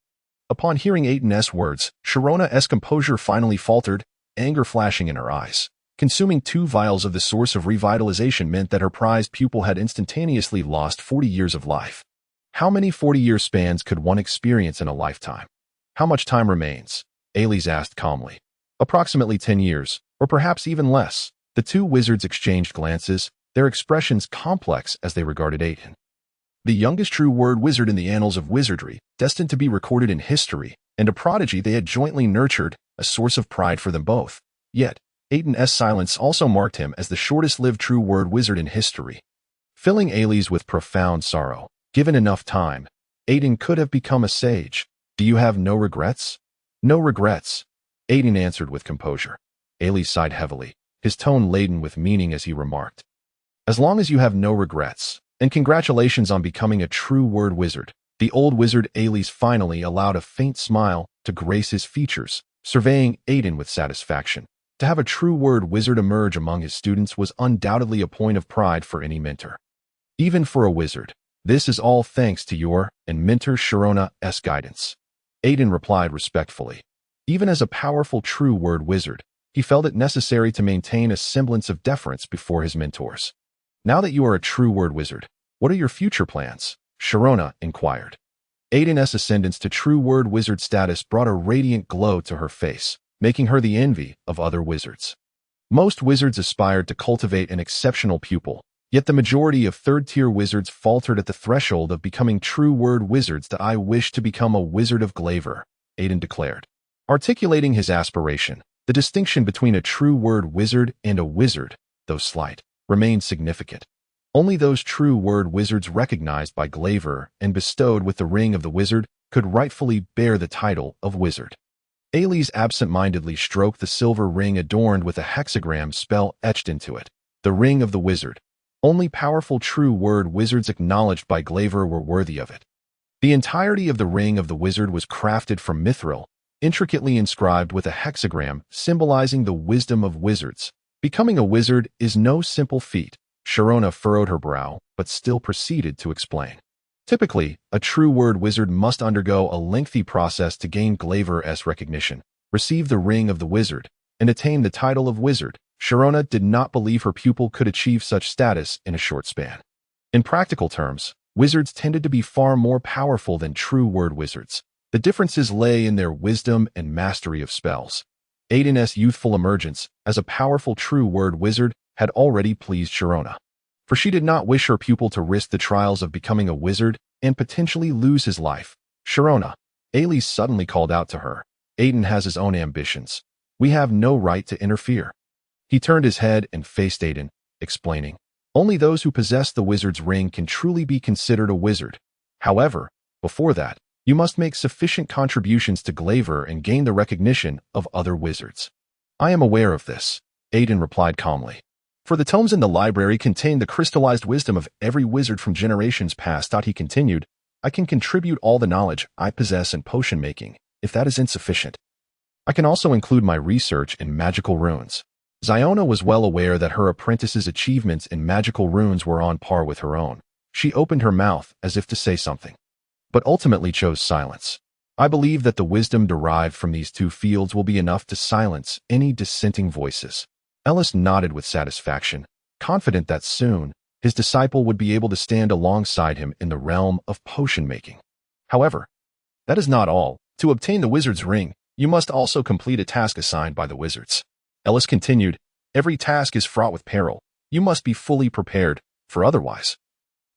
Upon hearing Aitin's words, Sharona's composure finally faltered, anger flashing in her eyes. Consuming 2 vials of the source of revitalization meant that her prized pupil had instantaneously lost 40 years of life. How many 40-year spans could one experience in a lifetime? How much time remains? Ailey's asked calmly. Approximately 10 years, or perhaps even less. The two wizards exchanged glances, their expressions complex as they regarded Aitin. The youngest true word wizard in the annals of wizardry, destined to be recorded in history, and a prodigy they had jointly nurtured, a source of pride for them both. Yet, Aitin's silence also marked him as the shortest-lived true word wizard in history. Filling Ailey's with profound sorrow, given enough time, Aitin could have become a sage. Do you have no regrets? No regrets, Aitin answered with composure. Ailey sighed heavily, his tone laden with meaning as he remarked. As long as you have no regrets, and congratulations on becoming a true word wizard. The old wizard Ailey's finally allowed a faint smile to grace his features, surveying Aitin with satisfaction. To have a true word wizard emerge among his students was undoubtedly a point of pride for any mentor. Even for a wizard, this is all thanks to your and Mentor Sharona's guidance, Aitin replied respectfully. Even as a powerful true word wizard, he felt it necessary to maintain a semblance of deference before his mentors. Now that you are a true word wizard, what are your future plans? Sharona inquired. Aitin's ascendance to true word wizard status brought a radiant glow to her face, making her the envy of other wizards. Most wizards aspired to cultivate an exceptional pupil, Yet the majority of third-tier wizards faltered at the threshold of becoming true word wizards. That I wish to become a wizard of Glaver, Aitin declared. Articulating his aspiration, the distinction between a true word wizard and a wizard, though slight, remained significant. Only those true word wizards recognized by Glaver and bestowed with the ring of the wizard could rightfully bear the title of wizard. Ailey absent-mindedly stroked the silver ring adorned with a hexagram spell etched into it, the ring of the wizard. Only powerful true word wizards acknowledged by Glaver were worthy of it. The entirety of the ring of the wizard was crafted from mithril, intricately inscribed with a hexagram symbolizing the wisdom of wizards. Becoming a wizard is no simple feat. Sharona furrowed her brow, but still proceeded to explain. Typically, a true word wizard must undergo a lengthy process to gain Glaver's recognition, receive the ring of the wizard, and attain the title of wizard. Sharona did not believe her pupil could achieve such status in a short span. In practical terms, wizards tended to be far more powerful than true word wizards. The differences lay in their wisdom and mastery of spells. Aitin's youthful emergence as a powerful true word wizard had already pleased Sharona, for she did not wish her pupil to risk the trials of becoming a wizard and potentially lose his life. Sharona, Ailee suddenly called out to her. Aitin has his own ambitions. We have no right to interfere. He turned his head and faced Aitin, explaining, only those who possess the wizard's ring can truly be considered a wizard. However, before that, you must make sufficient contributions to Glaver and gain the recognition of other wizards. I am aware of this, Aitin replied calmly. For the tomes in the library contain the crystallized wisdom of every wizard from generations past. He continued, I can contribute all the knowledge I possess in potion making, if that is insufficient. I can also include my research in magical runes. Ziona was well aware that her apprentice's achievements in magical runes were on par with her own. She opened her mouth as if to say something, but ultimately chose silence. I believe that the wisdom derived from these two fields will be enough to silence any dissenting voices. Ellis nodded with satisfaction, confident that soon his disciple would be able to stand alongside him in the realm of potion making. However, that is not all. To obtain the wizard's ring, you must also complete a task assigned by the wizards. Ellis continued, every task is fraught with peril. You must be fully prepared, for otherwise,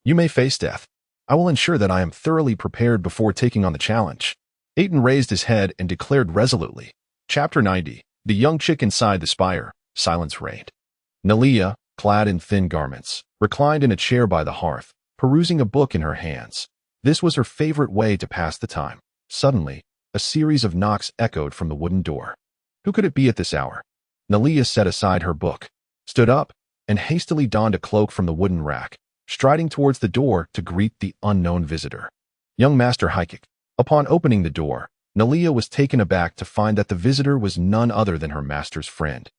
you may face death. I will ensure that I am thoroughly prepared before taking on the challenge. Aitin raised his head and declared resolutely. Chapter 90. The young chick inside the spire. Silence reigned. Nelia, clad in thin garments, reclined in a chair by the hearth, perusing a book in her hands. This was her favorite way to pass the time. Suddenly, a series of knocks echoed from the wooden door. Who could it be at this hour? Nelia set aside her book, stood up, and hastily donned a cloak from the wooden rack, striding towards the door to greet the unknown visitor. Young Master Haikik. Upon opening the door, Nelia was taken aback to find that the visitor was none other than her master's friend.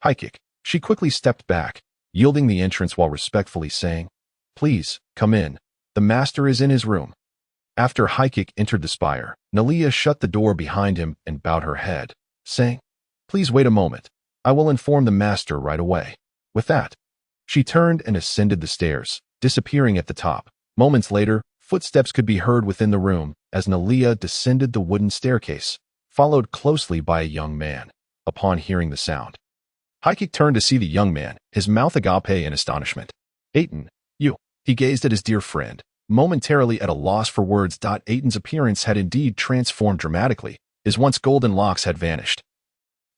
Haikik. She quickly stepped back, yielding the entrance while respectfully saying, Please, come in. The master is in his room. After Haikik entered the spire, Nelia shut the door behind him and bowed her head, saying, Please wait a moment. I will inform the master right away. With that, she turned and ascended the stairs, disappearing at the top. Moments later, footsteps could be heard within the room as Nelia descended the wooden staircase, followed closely by a young man. Upon hearing the sound, Haikik turned to see the young man, his mouth agape in astonishment. Aitin, you. He gazed at his dear friend, momentarily at a loss for words. Aitin's appearance had indeed transformed dramatically. His once golden locks had vanished,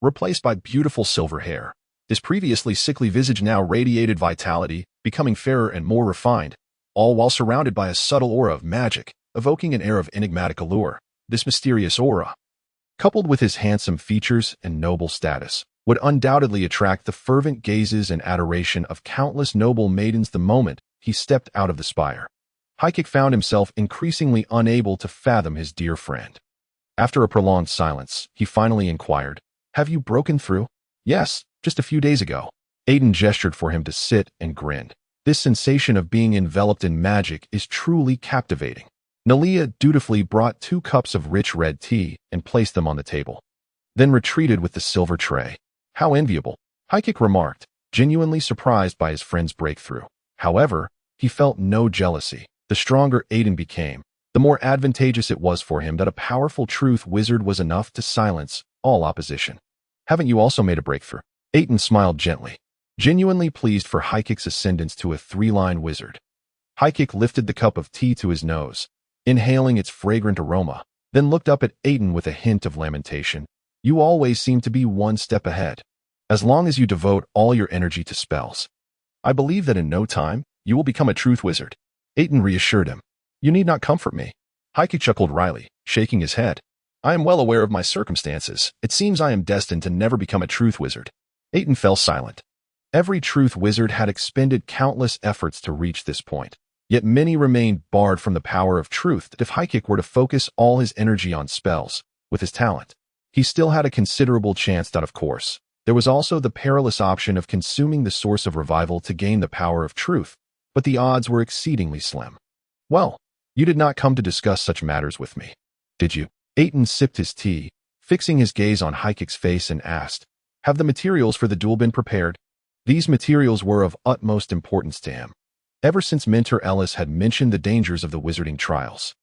replaced by beautiful silver hair. His previously sickly visage now radiated vitality, becoming fairer and more refined, all while surrounded by a subtle aura of magic, evoking an air of enigmatic allure. This mysterious aura, coupled with his handsome features and noble status, would undoubtedly attract the fervent gazes and adoration of countless noble maidens the moment he stepped out of the spire. Haikik found himself increasingly unable to fathom his dear friend. After a prolonged silence, he finally inquired, Have you broken through? Yes, just a few days ago. Aitin gestured for him to sit and grinned. This sensation of being enveloped in magic is truly captivating. Nelia dutifully brought 2 cups of rich red tea and placed them on the table, then retreated with the silver tray. How enviable, Haikik remarked, genuinely surprised by his friend's breakthrough. However, he felt no jealousy. The stronger Aitin became, the more advantageous it was for him that a powerful truth wizard was enough to silence all opposition. Haven't you also made a breakthrough? Aitin smiled gently. genuinely pleased for Haikik's ascendance to a three-line wizard. Haikik lifted the cup of tea to his nose, inhaling its fragrant aroma, then looked up at Aitin with a hint of lamentation. You always seem to be one step ahead. As long as you devote all your energy to spells, I believe that in no time, you will become a truth wizard. Aitin reassured him. You need not comfort me. Haikik chuckled wryly, shaking his head. I am well aware of my circumstances. It seems I am destined to never become a truth wizard. Aitin fell silent. Every truth wizard had expended countless efforts to reach this point, yet many remained barred from the power of truth that if Haikik were to focus all his energy on spells, with his talent, he still had a considerable chance that, of course, there was also the perilous option of consuming the source of revival to gain the power of truth, but the odds were exceedingly slim. Well, you did not come to discuss such matters with me, did you? Aitin sipped his tea, fixing his gaze on Haikik's face and asked, have the materials for the duel been prepared? These materials were of utmost importance to him, ever since Mentor Ellis had mentioned the dangers of the wizarding trials.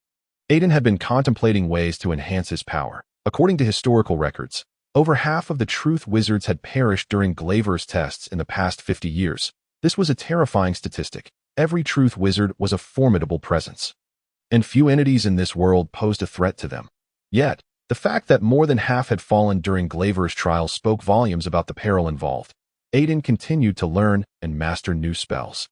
Aitin had been contemplating ways to enhance his power. According to historical records, over half of the truth wizards had perished during Glaver's tests in the past 50 years. This was a terrifying statistic. Every truth wizard was a formidable presence, and few entities in this world posed a threat to them. Yet, the fact that more than half had fallen during Glaver's trials spoke volumes about the peril involved. Aitin continued to learn and master new spells.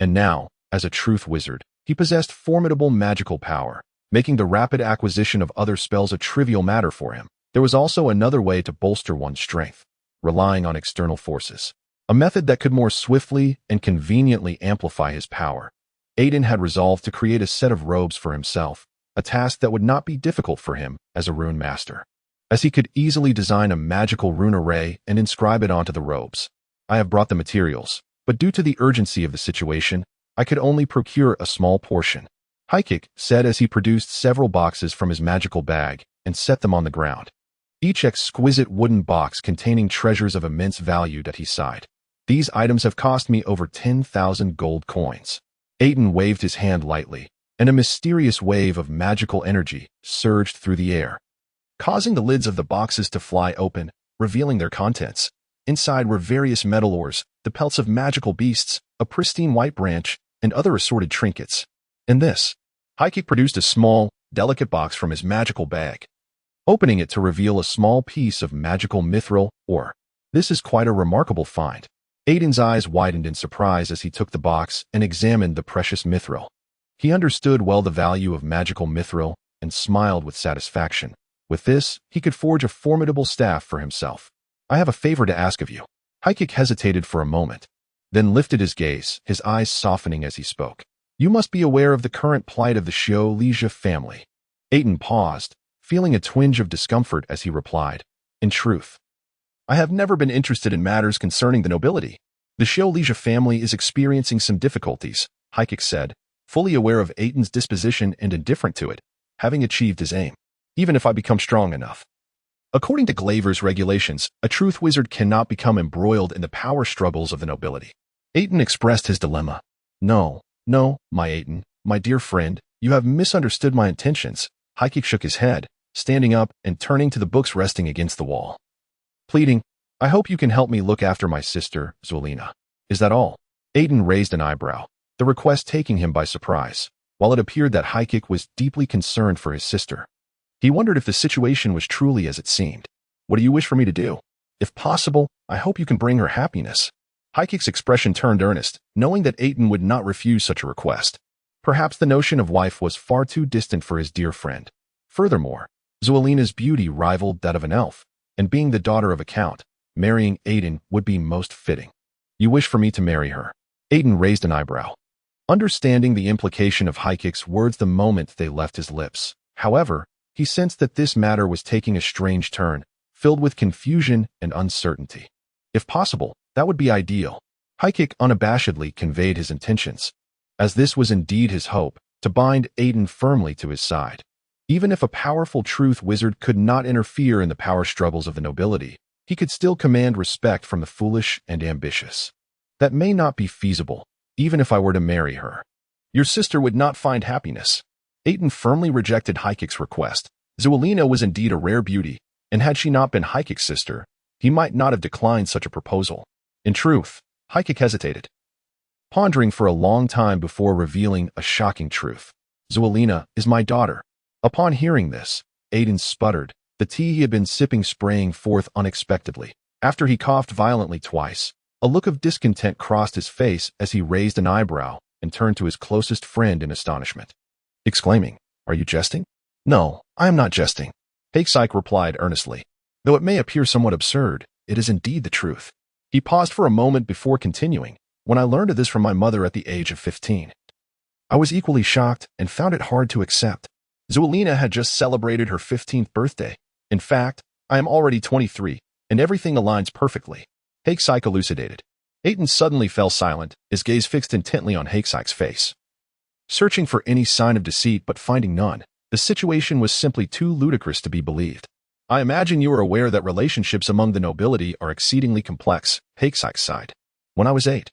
And now, as a truth wizard, he possessed formidable magical power, making the rapid acquisition of other spells a trivial matter for him. There was also another way to bolster one's strength, relying on external forces, a method that could more swiftly and conveniently amplify his power. Aitin had resolved to create a set of robes for himself, a task that would not be difficult for him as a rune master, as he could easily design a magical rune array and inscribe it onto the robes. I have brought the materials, but due to the urgency of the situation, I could only procure a small portion, Haikik said as he produced several boxes from his magical bag and set them on the ground. Each exquisite wooden box containing treasures of immense value that he sighed. These items have cost me over 10,000 gold coins. Aitin waved his hand lightly, and a mysterious wave of magical energy surged through the air, causing the lids of the boxes to fly open, revealing their contents. Inside were various metal ores, the pelts of magical beasts, a pristine white branch, and other assorted trinkets. In this, Haikik produced a small, delicate box from his magical bag, opening it to reveal a small piece of magical mithril ore. This is quite a remarkable find. Aitin's eyes widened in surprise as he took the box and examined the precious mithril. He understood well the value of magical mithril and smiled with satisfaction. With this, he could forge a formidable staff for himself. I have a favor to ask of you. Haikik hesitated for a moment, then lifted his gaze, his eyes softening as he spoke. You must be aware of the current plight of the Kilia family. Aitin paused, feeling a twinge of discomfort as he replied, in truth, I have never been interested in matters concerning the nobility. The Kilia family is experiencing some difficulties, Haikik said, fully aware of Aitin's disposition and indifferent to it, having achieved his aim. Even if I become strong enough. According to Glaver's regulations, a truth wizard cannot become embroiled in the power struggles of the nobility. Aitin expressed his dilemma. No, my Aitin, my dear friend, you have misunderstood my intentions. Haikik shook his head, standing up and turning to the books resting against the wall, pleading, I hope you can help me look after my sister, Zuelina. Is that all? Aitin raised an eyebrow, the request taking him by surprise, while it appeared that Haikik was deeply concerned for his sister. He wondered if the situation was truly as it seemed. What do you wish for me to do? If possible, I hope you can bring her happiness. Haikik's expression turned earnest, knowing that Aitin would not refuse such a request. Perhaps the notion of wife was far too distant for his dear friend. Furthermore, Zuelina's beauty rivaled that of an elf, and being the daughter of a count, marrying Aitin would be most fitting. You wish for me to marry her? Aitin raised an eyebrow, understanding the implication of Haikik's words the moment they left his lips. However, he sensed that this matter was taking a strange turn, filled with confusion and uncertainty. If possible, that would be ideal. Haikik unabashedly conveyed his intentions, as this was indeed his hope, to bind Aitin firmly to his side. Even if a powerful truth wizard could not interfere in the power struggles of the nobility, he could still command respect from the foolish and ambitious. That may not be feasible, even if I were to marry her. Your sister would not find happiness. Aitin firmly rejected Haikik's request. Zuelina was indeed a rare beauty, and had she not been Haikik's sister, he might not have declined such a proposal. In truth, Aitin hesitated, pondering for a long time before revealing a shocking truth. Zuelina is my daughter. Upon hearing this, Aitin sputtered, the tea he had been sipping spraying forth unexpectedly. After he coughed violently twice, a look of discontent crossed his face as he raised an eyebrow and turned to his closest friend in astonishment, exclaiming, "Are you jesting?" "No, I am not jesting," Aitin replied earnestly. "Though it may appear somewhat absurd, it is indeed the truth." He paused for a moment before continuing, "When I learned of this from my mother at the age of 15, I was equally shocked and found it hard to accept. Zuelina had just celebrated her 15th birthday. In fact, I am already 23, and everything aligns perfectly," Aitin elucidated. Aitin suddenly fell silent, his gaze fixed intently on Aitin's face, searching for any sign of deceit but finding none. The situation was simply too ludicrous to be believed. "I imagine you are aware that relationships among the nobility are exceedingly complex," Aitin sighed. "When I was 8,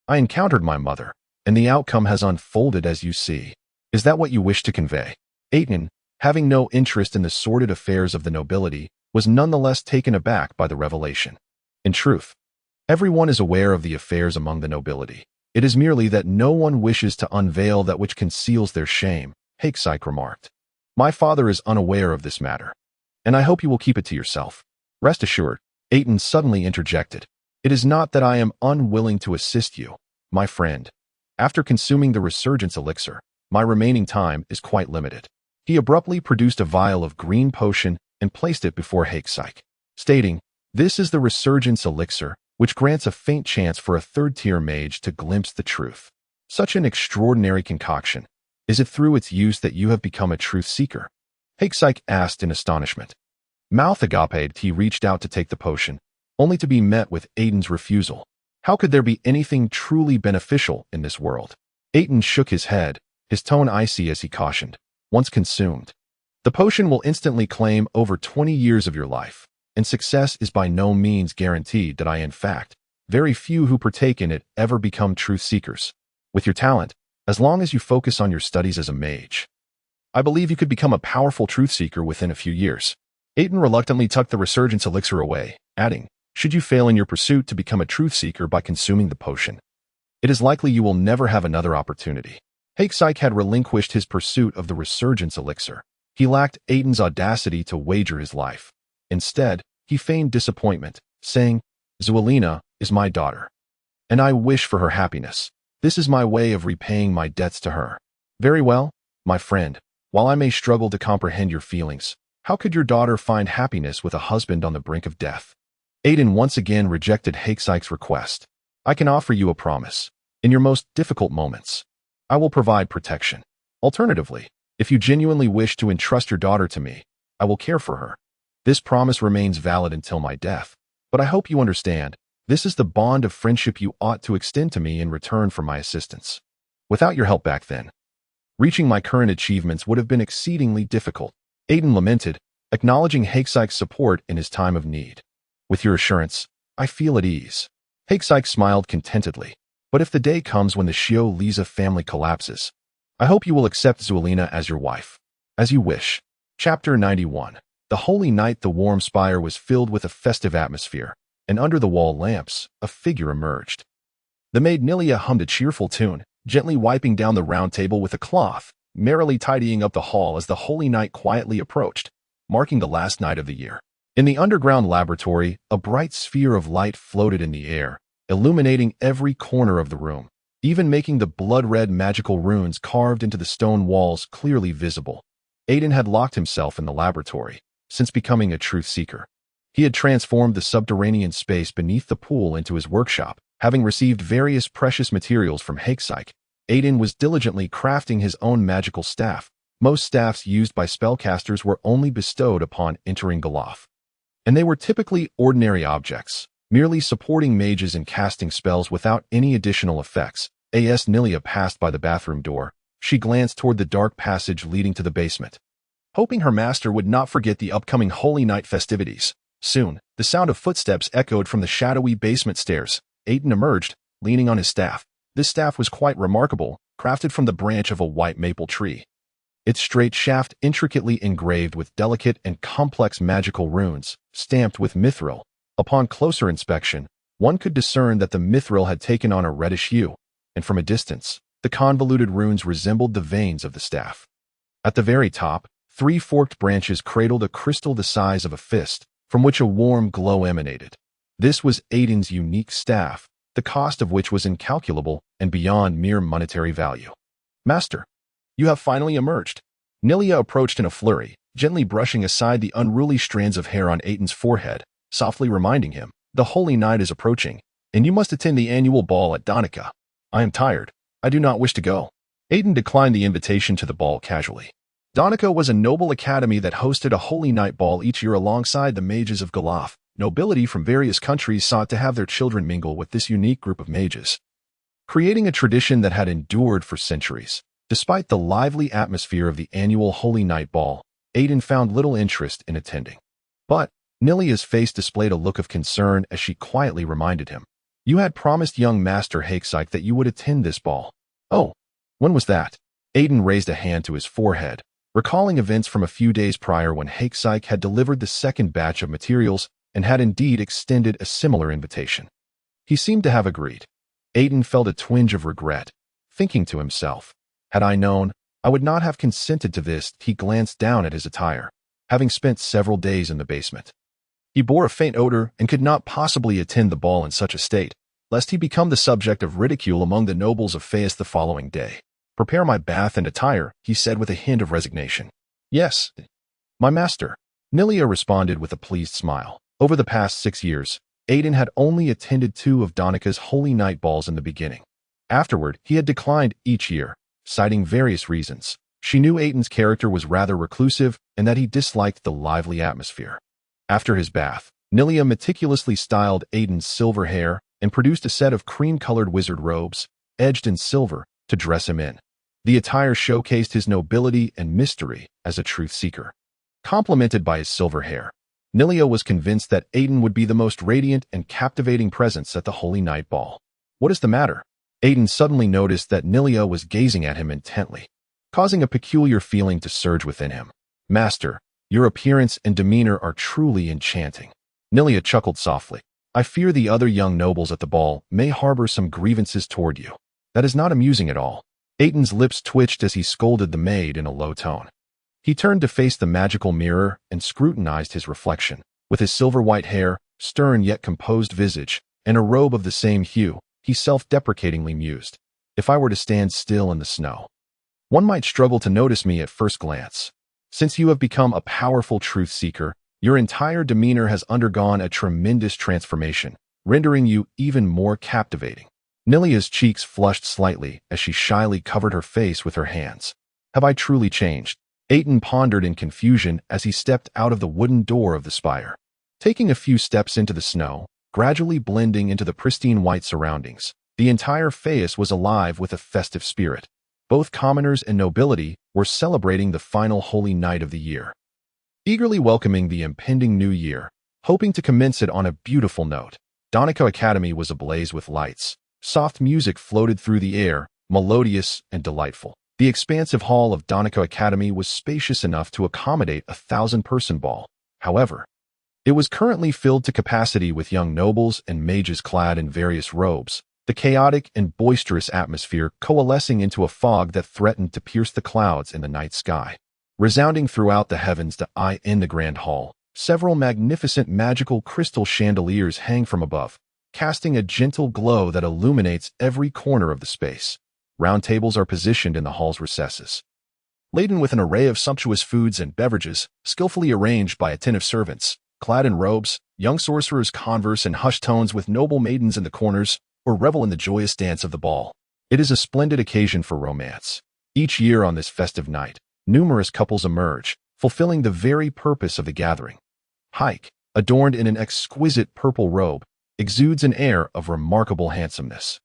I encountered my mother, and the outcome has unfolded as you see. Is that what you wish to convey?" Aitin, having no interest in the sordid affairs of the nobility, was nonetheless taken aback by the revelation. "In truth, everyone is aware of the affairs among the nobility. It is merely that no one wishes to unveil that which conceals their shame," Aitin remarked. "My father is unaware of this matter, and I hope you will keep it to yourself." "Rest assured," Aitin suddenly interjected, "it is not that I am unwilling to assist you, my friend. After consuming the resurgence elixir, my remaining time is quite limited." He abruptly produced a vial of green potion and placed it before Aitin, stating, "This is the resurgence elixir, which grants a faint chance for a third-tier mage to glimpse the truth. Such an extraordinary concoction. Is it through its use that you have become a truth-seeker?" Aitin asked in astonishment. Mouth agape, he reached out to take the potion, only to be met with Aitin's refusal. How could there be anything truly beneficial in this world? Aitin shook his head, his tone icy as he cautioned, "Once consumed, the potion will instantly claim over 20 years of your life, and success is by no means guaranteed that in fact, very few who partake in it ever become truth-seekers. With your talent, as long as you focus on your studies as a mage, I believe you could become a powerful truth-seeker within a few years." Aitin reluctantly tucked the resurgence elixir away, adding, "Should you fail in your pursuit to become a truth-seeker by consuming the potion, it is likely you will never have another opportunity." Aitin had relinquished his pursuit of the resurgence elixir. He lacked Aitin's audacity to wager his life. Instead, he feigned disappointment, saying, "Zuelina is my daughter, and I wish for her happiness. This is my way of repaying my debts to her." "Very well, my friend. While I may struggle to comprehend your feelings, how could your daughter find happiness with a husband on the brink of death?" Aitin once again rejected Aitin's request. "I can offer you a promise. In your most difficult moments, I will provide protection. Alternatively, if you genuinely wish to entrust your daughter to me, I will care for her. This promise remains valid until my death, but I hope you understand, this is the bond of friendship you ought to extend to me in return for my assistance. Without your help back then, reaching my current achievements would have been exceedingly difficult." Aitin lamented, acknowledging Aitin's support in his time of need. "With your assurance, I feel at ease." Aitin smiled contentedly. "But if the day comes when the Shio Lisa family collapses, I hope you will accept Zuelina as your wife." "As you wish." Chapter 91. The holy night. The warm spire was filled with a festive atmosphere, and under the wall lamps, a figure emerged. The maid Kilia hummed a cheerful tune, gently wiping down the round table with a cloth, merrily tidying up the hall as the holy night quietly approached, marking the last night of the year. In the underground laboratory, a bright sphere of light floated in the air, illuminating every corner of the room, even making the blood-red magical runes carved into the stone walls clearly visible. Aitin had locked himself in the laboratory since becoming a truth-seeker. He had transformed the subterranean space beneath the pool into his workshop. Having received various precious materials from Aitin, Aitin was diligently crafting his own magical staff. Most staffs used by spellcasters were only bestowed upon entering Galoth, and they were typically ordinary objects, merely supporting mages in casting spells without any additional effects. As Kilia passed by the bathroom door, she glanced toward the dark passage leading to the basement, hoping her master would not forget the upcoming Holy Night festivities. Soon, the sound of footsteps echoed from the shadowy basement stairs. Aitin emerged, leaning on his staff. This staff was quite remarkable, crafted from the branch of a white maple tree. Its straight shaft intricately engraved with delicate and complex magical runes, stamped with mithril. Upon closer inspection, One could discern that the mithril had taken on a reddish hue, and from a distance, the convoluted runes resembled the veins of the staff. At the very top, 3 forked branches cradled a crystal the size of a fist, from which a warm glow emanated. This was Aitin's unique staff, the cost of which was incalculable and beyond mere monetary value. "Master, you have finally emerged." Kilia approached in a flurry, gently brushing aside the unruly strands of hair on Aitin's forehead, softly reminding him, "The holy night is approaching, and you must attend the annual ball at Danica. I am tired. I do not wish to go." Aitin declined the invitation to the ball casually. Danica was a noble academy that hosted a holy night ball each year alongside the mages of Galaf. Nobility from various countries sought to have their children mingle with this unique group of mages, creating a tradition that had endured for centuries. Despite the lively atmosphere of the annual Holy Night Ball, Aitin found little interest in attending. But Kilia's face displayed a look of concern as she quietly reminded him, "You had promised young Master Hakesike that you would attend this ball." "Oh, when was that?" Aitin raised a hand to his forehead, recalling events from a few days prior when Hakesike had delivered the second batch of materials and had indeed extended a similar invitation. He seemed to have agreed. Aitin felt a twinge of regret, thinking to himself, "Had I known, I would not have consented to this." He glanced down at his attire, having spent several days in the basement. He bore a faint odor and could not possibly attend the ball in such a state, lest he become the subject of ridicule among the nobles of Phaeus the following day. "Prepare my bath and attire," he said with a hint of resignation. "Yes, my master," Kilia responded with a pleased smile. Over the past 6 years, Aitin had only attended 2 of Danica's holy night balls in the beginning. Afterward, he had declined each year, citing various reasons. She knew Aitin's character was rather reclusive and that he disliked the lively atmosphere. After his bath, Kilia meticulously styled Aitin's silver hair and produced a set of cream-colored wizard robes, edged in silver, to dress him in. The attire showcased his nobility and mystery as a truth-seeker. Complemented by his silver hair, Kilia was convinced that Aitin would be the most radiant and captivating presence at the Holy Night Ball. "What is the matter?" Aitin suddenly noticed that Kilia was gazing at him intently, causing a peculiar feeling to surge within him. "Master, your appearance and demeanor are truly enchanting." Kilia chuckled softly. "I fear the other young nobles at the ball may harbor some grievances toward you. That is not amusing at all." Aitin's lips twitched as he scolded the maid in a low tone. He turned to face the magical mirror and scrutinized his reflection. With his silver-white hair, stern yet composed visage, and a robe of the same hue, he self-deprecatingly mused, "If I were to stand still in the snow, one might struggle to notice me at first glance. Since you have become a powerful truth-seeker, your entire demeanor has undergone a tremendous transformation, rendering you even more captivating." Kilia's cheeks flushed slightly as she shyly covered her face with her hands. "Have I truly changed?" Aitin pondered in confusion as he stepped out of the wooden door of the spire. Taking a few steps into the snow, gradually blending into the pristine white surroundings, the entire Phaeus was alive with a festive spirit. Both commoners and nobility were celebrating the final holy night of the year, eagerly welcoming the impending new year, hoping to commence it on a beautiful note. Danica Academy was ablaze with lights. Soft music floated through the air, melodious and delightful. The expansive hall of Danica Academy was spacious enough to accommodate a 1,000-person ball. However, it was currently filled to capacity with young nobles and mages clad in various robes, the chaotic and boisterous atmosphere coalescing into a fog that threatened to pierce the clouds in the night sky. Resounding throughout the heavens in the grand hall, several magnificent magical crystal chandeliers hang from above, casting a gentle glow that illuminates every corner of the space. Round tables are positioned in the hall's recesses, laden with an array of sumptuous foods and beverages, skillfully arranged by attentive servants. Clad in robes, young sorcerers converse in hushed tones with noble maidens in the corners, or revel in the joyous dance of the ball. It is a splendid occasion for romance. Each year on this festive night, numerous couples emerge, fulfilling the very purpose of the gathering. Hike, adorned in an exquisite purple robe, exudes an air of remarkable handsomeness.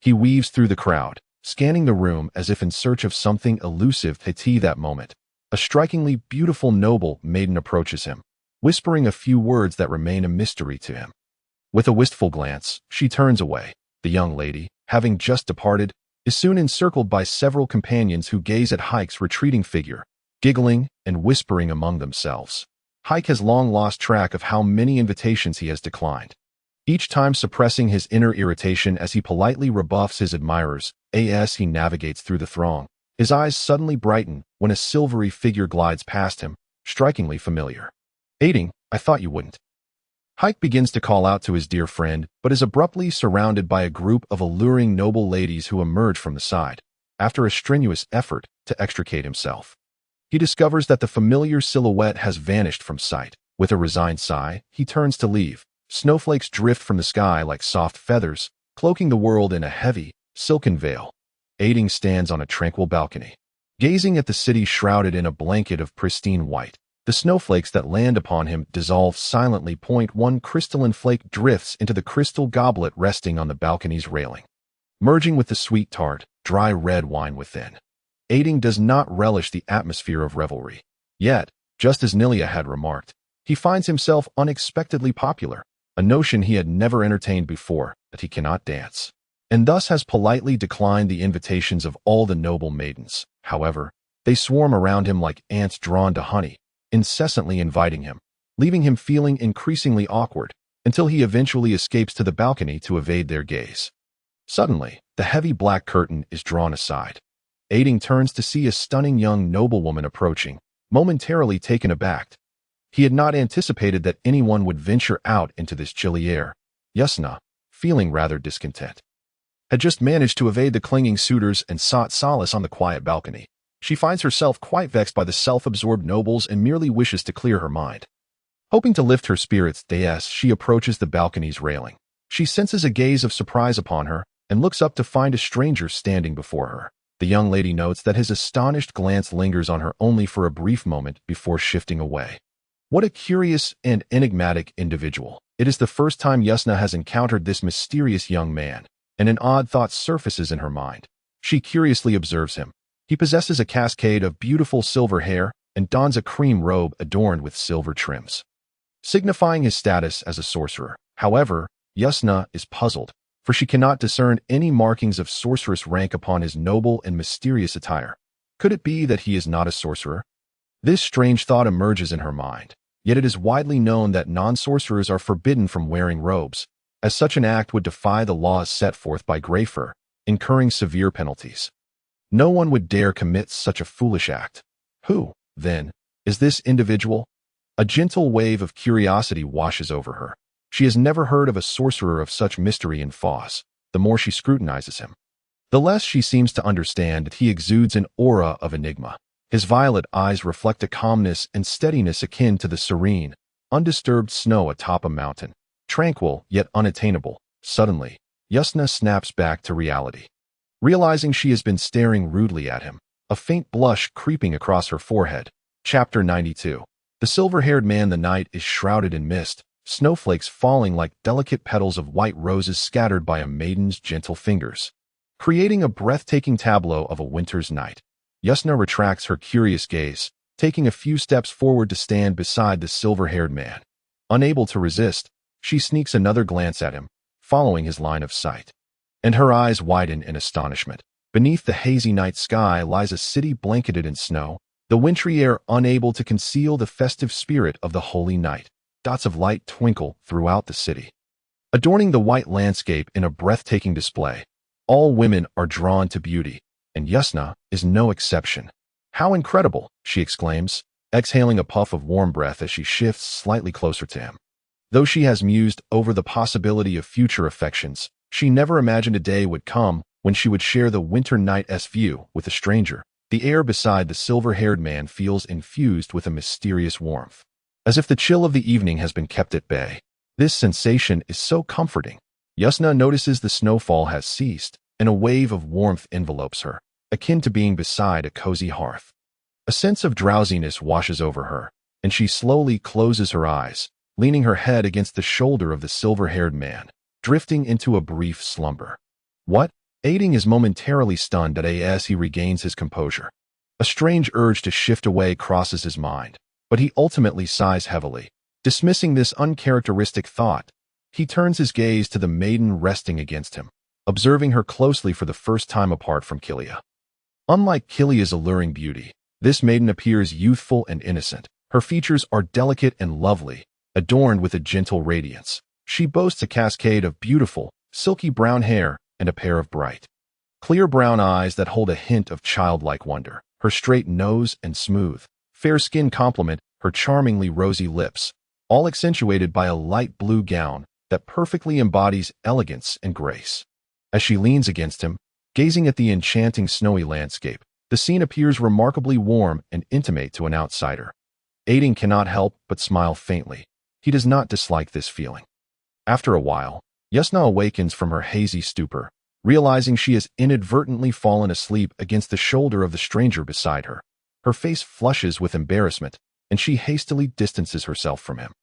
He weaves through the crowd, scanning the room as if in search of something elusive. That moment, a strikingly beautiful noble maiden approaches him, whispering a few words that remain a mystery to him. With a wistful glance, she turns away. The young lady, having just departed, is soon encircled by several companions who gaze at Hike's retreating figure, giggling and whispering among themselves. Hike has long lost track of how many invitations he has declined. each time suppressing his inner irritation as he politely rebuffs his admirers. As he navigates through the throng, his eyes suddenly brighten when a silvery figure glides past him, strikingly familiar. Aitin, I thought you wouldn't. Hike begins to call out to his dear friend, but is abruptly surrounded by a group of alluring noble ladies who emerge from the side. After a strenuous effort to extricate himself, he discovers that the familiar silhouette has vanished from sight. With a resigned sigh, he turns to leave. Snowflakes drift from the sky like soft feathers, cloaking the world in a heavy, silken veil. Aitin stands on a tranquil balcony, gazing at the city shrouded in a blanket of pristine white. The snowflakes that land upon him dissolve silently. One crystalline flake drifts into the crystal goblet resting on the balcony's railing, merging with the sweet tart, dry red wine within. Aitin does not relish the atmosphere of revelry. Yet, just as Kilia had remarked, he finds himself unexpectedly popular, a notion he had never entertained before, that he cannot dance, and thus has politely declined the invitations of all the noble maidens. However, they swarm around him like ants drawn to honey, incessantly inviting him, leaving him feeling increasingly awkward, until he eventually escapes to the balcony to evade their gaze. Suddenly, the heavy black curtain is drawn aside. Aitin turns to see a stunning young noblewoman approaching, momentarily taken aback. He had not anticipated that anyone would venture out into this chilly air. Yasna, feeling rather discontent, had just managed to evade the clinging suitors and sought solace on the quiet balcony. She finds herself quite vexed by the self-absorbed nobles and merely wishes to clear her mind. Hoping to lift her spirits, she approaches the balcony's railing. She senses a gaze of surprise upon her and looks up to find a stranger standing before her. The young lady notes that his astonished glance lingers on her only for a brief moment before shifting away. What a curious and enigmatic individual. It is the first time Yasna has encountered this mysterious young man, and an odd thought surfaces in her mind. She curiously observes him. He possesses a cascade of beautiful silver hair and dons a cream robe adorned with silver trims, signifying his status as a sorcerer. However, Yasna is puzzled, for she cannot discern any markings of sorceress rank upon his noble and mysterious attire. Could it be that he is not a sorcerer? This strange thought emerges in her mind, yet it is widely known that non-sorcerers are forbidden from wearing robes, as such an act would defy the laws set forth by Greyfur, incurring severe penalties. No one would dare commit such a foolish act. Who, then, is this individual? A gentle wave of curiosity washes over her. She has never heard of a sorcerer of such mystery and force. The more she scrutinizes him, the less she seems to understand that he exudes an aura of enigma. His violet eyes reflect a calmness and steadiness akin to the serene, undisturbed snow atop a mountain, tranquil yet unattainable. Suddenly, Yasna snaps back to reality. Realizing she has been staring rudely at him, a faint blush creeping across her forehead. Chapter 92. The silver-haired man. The night is shrouded in mist, snowflakes falling like delicate petals of white roses scattered by a maiden's gentle fingers, creating a breathtaking tableau of a winter's night. Yasna retracts her curious gaze, taking a few steps forward to stand beside the silver-haired man. Unable to resist, she sneaks another glance at him, following his line of sight, and her eyes widen in astonishment. Beneath the hazy night sky lies a city blanketed in snow, the wintry air unable to conceal the festive spirit of the holy night. Dots of light twinkle throughout the city, adorning the white landscape in a breathtaking display. All women are drawn to beauty, and Yasna is no exception. How incredible, she exclaims, exhaling a puff of warm breath as she shifts slightly closer to him. Though she has mused over the possibility of future affections, she never imagined a day would come when she would share the winter night's view with a stranger. The air beside the silver-haired man feels infused with a mysterious warmth, as if the chill of the evening has been kept at bay. This sensation is so comforting. Yasna notices the snowfall has ceased, and a wave of warmth envelopes her, akin to being beside a cozy hearth. A sense of drowsiness washes over her, and she slowly closes her eyes, leaning her head against the shoulder of the silver-haired man, drifting into a brief slumber. What? Aitin is momentarily stunned as he regains his composure. A strange urge to shift away crosses his mind, but he ultimately sighs heavily. Dismissing this uncharacteristic thought, he turns his gaze to the maiden resting against him, observing her closely for the first time apart from Kilia. Unlike Kilia's alluring beauty, this maiden appears youthful and innocent. Her features are delicate and lovely, adorned with a gentle radiance, She boasts a cascade of beautiful, silky brown hair and a pair of bright, clear brown eyes that hold a hint of childlike wonder. Her straight nose and smooth, fair skin complement her charmingly rosy lips, all accentuated by a light blue gown that perfectly embodies elegance and grace. As she leans against him, gazing at the enchanting snowy landscape, the scene appears remarkably warm and intimate to an outsider. Aitin cannot help but smile faintly. He does not dislike this feeling. After a while, Yasna awakens from her hazy stupor, realizing she has inadvertently fallen asleep against the shoulder of the stranger beside her. Her face flushes with embarrassment, and she hastily distances herself from him.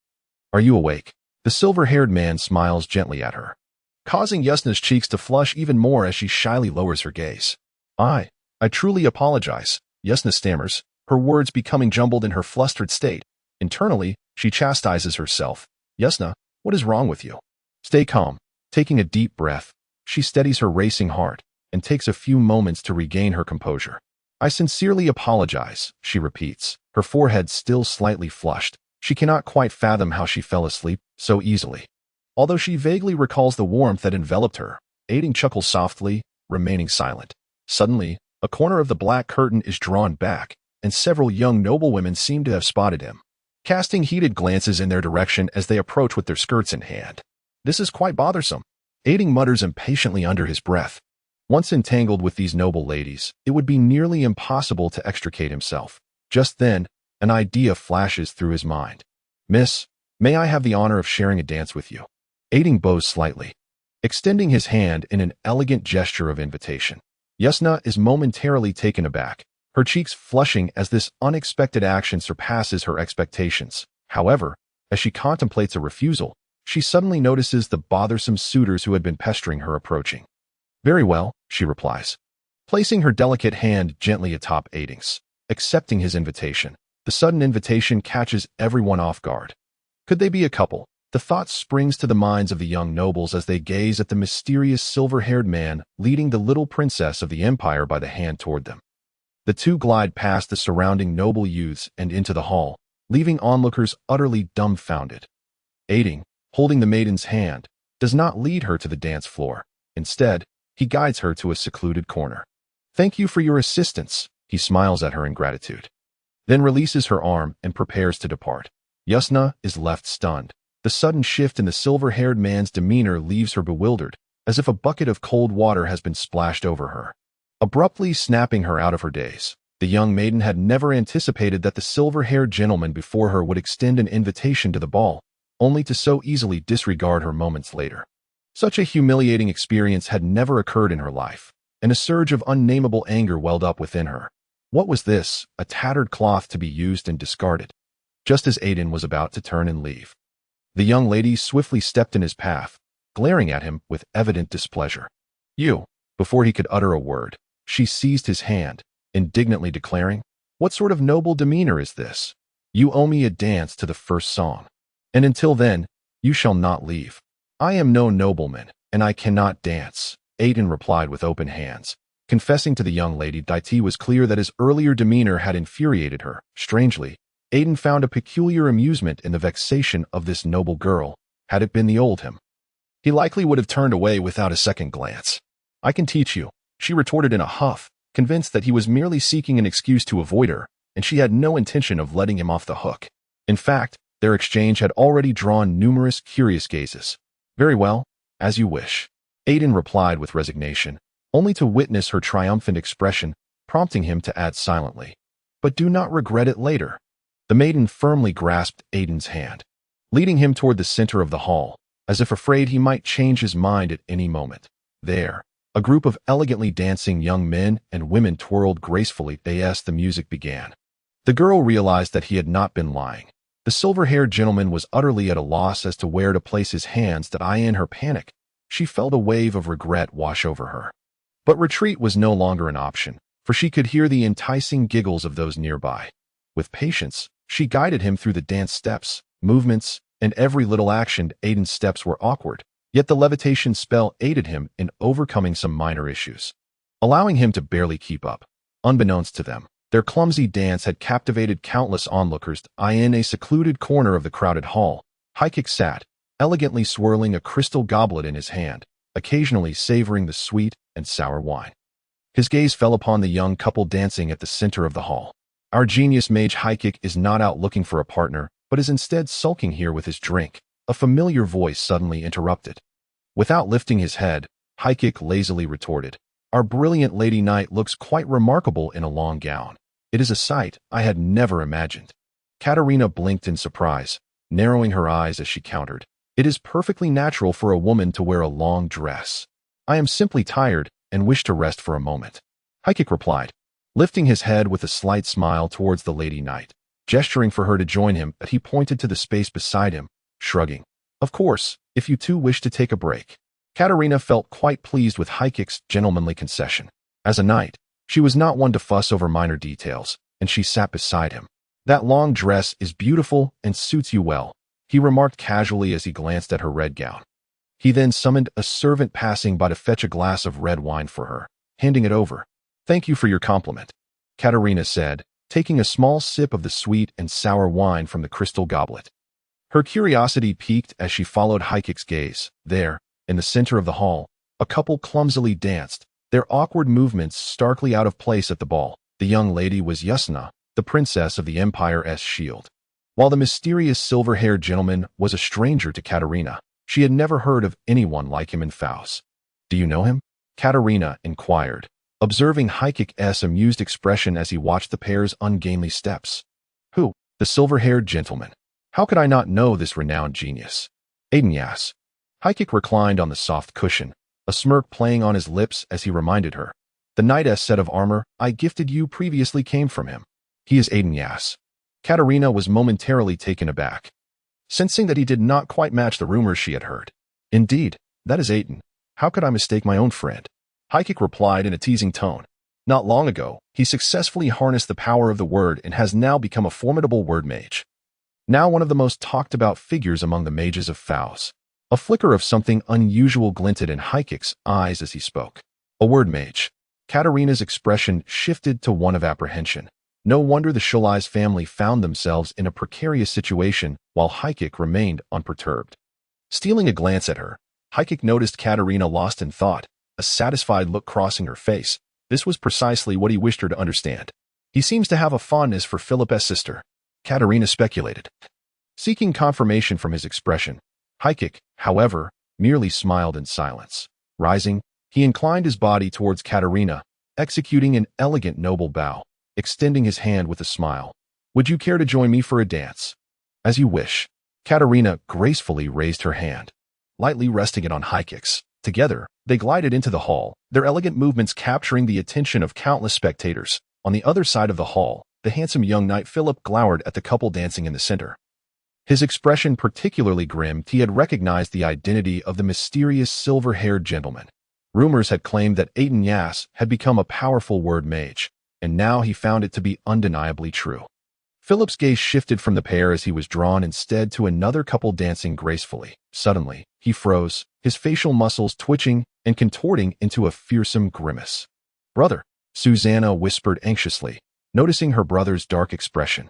"Are you awake?" The silver-haired man smiles gently at her, causing Yasna's cheeks to flush even more as she shyly lowers her gaze. I truly apologize," Yasna stammers, her words becoming jumbled in her flustered state. Internally, she chastises herself. "Yasna, what is wrong with you? Stay calm." Taking a deep breath, she steadies her racing heart and takes a few moments to regain her composure. "I sincerely apologize," she repeats, her forehead still slightly flushed. She cannot quite fathom how she fell asleep so easily. Although she vaguely recalls the warmth that enveloped her, Aitin chuckles softly, remaining silent. Suddenly, a corner of the black curtain is drawn back, and several young noblewomen seem to have spotted him, casting heated glances in their direction as they approach with their skirts in hand. "This is quite bothersome," Aitin mutters impatiently under his breath. Once entangled with these noble ladies, it would be nearly impossible to extricate himself. Just then, an idea flashes through his mind. "Miss, may I have the honor of sharing a dance with you?" Aitin bows slightly, extending his hand in an elegant gesture of invitation. Yasna is momentarily taken aback, her cheeks flushing as this unexpected action surpasses her expectations. However, as she contemplates a refusal, she suddenly notices the bothersome suitors who had been pestering her approaching. "Very well," she replies, placing her delicate hand gently atop Aitin's. Accepting his invitation, the sudden invitation catches everyone off guard. Could they be a couple? The thought springs to the minds of the young nobles as they gaze at the mysterious silver-haired man leading the little princess of the empire by the hand toward them. The two glide past the surrounding noble youths and into the hall, leaving onlookers utterly dumbfounded. Aitin, holding the maiden's hand, does not lead her to the dance floor. Instead, he guides her to a secluded corner. "Thank you for your assistance," he smiles at her in gratitude, then releases her arm and prepares to depart. Yasna is left stunned. The sudden shift in the silver-haired man's demeanor leaves her bewildered, as if a bucket of cold water has been splashed over her, abruptly snapping her out of her daze. The young maiden had never anticipated that the silver-haired gentleman before her would extend an invitation to the ball, only to so easily disregard her moments later. Such a humiliating experience had never occurred in her life, and a surge of unnameable anger welled up within her. What was this? A tattered cloth to be used and discarded? Just as Aitin was about to turn and leave, the young lady swiftly stepped in his path, glaring at him with evident displeasure. "You!" Before he could utter a word, she seized his hand, indignantly declaring, "What sort of noble demeanor is this? You owe me a dance to the first song, and until then, you shall not leave." "I am no nobleman, and I cannot dance," Aitin replied with open hands. Confessing to the young lady, it was clear that his earlier demeanor had infuriated her. Strangely, Aitin found a peculiar amusement in the vexation of this noble girl. Had it been the old him, he likely would have turned away without a second glance. "I can teach you," she retorted in a huff, convinced that he was merely seeking an excuse to avoid her, and she had no intention of letting him off the hook. In fact, their exchange had already drawn numerous curious gazes. "Very well, as you wish," Aitin replied with resignation, only to witness her triumphant expression, prompting him to add silently, "But do not regret it later." The maiden firmly grasped Aitin's hand, leading him toward the center of the hall, as if afraid he might change his mind at any moment. There, a group of elegantly dancing young men and women twirled gracefully as the music began. The girl realized that he had not been lying. The silver-haired gentleman was utterly at a loss as to where to place his hands. In her panic, she felt a wave of regret wash over her. But retreat was no longer an option, for she could hear the enticing giggles of those nearby. With patience, she guided him through the dance steps, movements, and every little action. Aitin's steps were awkward, yet the levitation spell aided him in overcoming some minor issues, allowing him to barely keep up. Unbeknownst to them, their clumsy dance had captivated countless onlookers. In a secluded corner of the crowded hall, Haikik sat, elegantly swirling a crystal goblet in his hand, occasionally savoring the sweet and sour wine. His gaze fell upon the young couple dancing at the center of the hall. Our genius mage Haikik is not out looking for a partner, but is instead sulking here with his drink. A familiar voice suddenly interrupted. Without lifting his head, Haikik lazily retorted, "Our brilliant lady knight looks quite remarkable in a long gown. It is a sight I had never imagined." Katerina blinked in surprise, narrowing her eyes as she countered, "It is perfectly natural for a woman to wear a long dress. I am simply tired and wish to rest for a moment," Haikik replied, lifting his head with a slight smile towards the lady knight. Gesturing for her to join him, but he pointed to the space beside him, shrugging, "Of course, if you two wish to take a break." Katerina felt quite pleased with Haikik's gentlemanly concession. As a knight, she was not one to fuss over minor details, and she sat beside him. "That long dress is beautiful and suits you well," he remarked casually as he glanced at her red gown. He then summoned a servant passing by to fetch a glass of red wine for her, handing it over. "Thank you for your compliment," Katerina said, taking a small sip of the sweet and sour wine from the crystal goblet. Her curiosity piqued as she followed Haikik's gaze. There, in the center of the hall, a couple clumsily danced, their awkward movements starkly out of place at the ball. The young lady was Yasna, the princess of the Empire's shield, while the mysterious silver-haired gentleman was a stranger to Katerina. She had never heard of anyone like him in Faust. "Do you know him?" Katerina inquired, observing Haikik's amused expression as he watched the pair's ungainly steps. "Who?" "The silver-haired gentleman. How could I not know this renowned genius?" Aitin asked. Haikik reclined on the soft cushion, a smirk playing on his lips as he reminded her. "The knight's set of armor I gifted you previously came from him. He is Aitin." Katerina was momentarily taken aback, sensing that he did not quite match the rumors she had heard. "Indeed, that is Aitin. How could I mistake my own friend?" Haikik replied in a teasing tone. "Not long ago, he successfully harnessed the power of the word and has now become a formidable word mage. Now one of the most talked about figures among the mages of Faust." A flicker of something unusual glinted in Haikik's eyes as he spoke. "A word mage." Katerina's expression shifted to one of apprehension. No wonder the Shulai's family found themselves in a precarious situation while Haikik remained unperturbed. Stealing a glance at her, Haikik noticed Katerina lost in thought, a satisfied look crossing her face. This was precisely what he wished her to understand. "He seems to have a fondness for Philip's sister," Katerina speculated. Seeking confirmation from his expression, Haikik, however, merely smiled in silence. Rising, he inclined his body towards Katerina, executing an elegant noble bow, extending his hand with a smile. "Would you care to join me for a dance?" "As you wish." Katerina gracefully raised her hand, lightly resting it on Haikik's. Together, they glided into the hall, their elegant movements capturing the attention of countless spectators. On the other side of the hall, the handsome young knight Philip glowered at the couple dancing in the center. His expression particularly grim. He had recognized the identity of the mysterious silver-haired gentleman. Rumors had claimed that Aitin had become a powerful word mage, and now he found it to be undeniably true. Philip's gaze shifted from the pair as he was drawn instead to another couple dancing gracefully. Suddenly, he froze, his facial muscles twitching and contorting into a fearsome grimace. "Brother," Susanna whispered anxiously, noticing her brother's dark expression.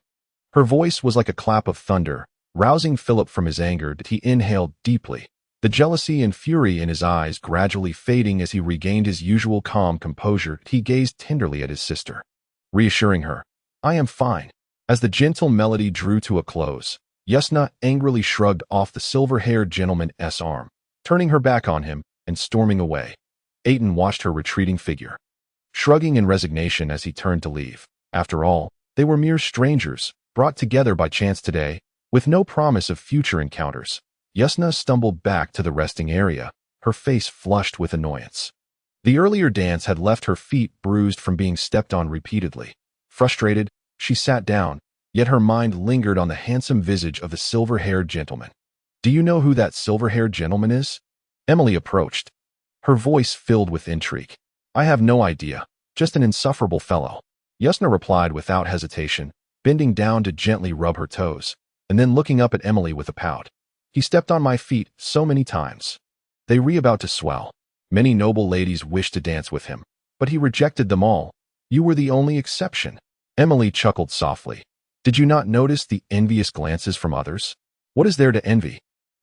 Her voice was like a clap of thunder, rousing Philip from his anger. He inhaled deeply, the jealousy and fury in his eyes gradually fading as he regained his usual calm composure. He gazed tenderly at his sister, reassuring her, "I am fine." As the gentle melody drew to a close, Yasna angrily shrugged off the silver-haired gentleman's arm, turning her back on him and storming away. Aitin watched her retreating figure, shrugging in resignation as he turned to leave. After all, they were mere strangers, brought together by chance today, with no promise of future encounters. Yasna stumbled back to the resting area, her face flushed with annoyance. The earlier dance had left her feet bruised from being stepped on repeatedly. Frustrated, she sat down, yet her mind lingered on the handsome visage of the silver-haired gentleman. "Do you know who that silver-haired gentleman is?" Emily approached, her voice filled with intrigue. "I have no idea, just an insufferable fellow," Yasna replied without hesitation, bending down to gently rub her toes, and then looking up at Emily with a pout. "He stepped on my feet so many times. They were about to swell. Many noble ladies wished to dance with him, but he rejected them all. You were the only exception." Emily chuckled softly. "Did you not notice the envious glances from others? What is there to envy?"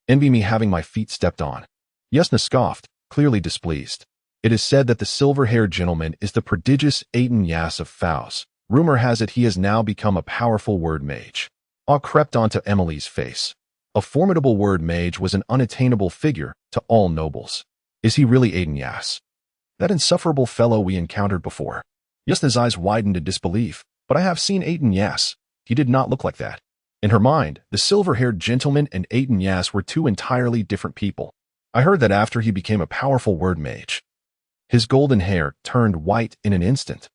Envy me having my feet stepped on. Yasna scoffed, clearly displeased. It is said that the silver-haired gentleman is the prodigious Aitin Yas of Faust. Rumor has it he has now become a powerful word mage. Awe crept onto Emily's face. A formidable word mage was an unattainable figure to all nobles. Is he really Aitin Yas? That insufferable fellow we encountered before? Yasna's eyes widened in disbelief. But I have seen Aitin Yas. He did not look like that. In her mind, the silver-haired gentleman and Aitin Yas were two entirely different people. I heard that after he became a powerful word mage, his golden hair turned white in an instant.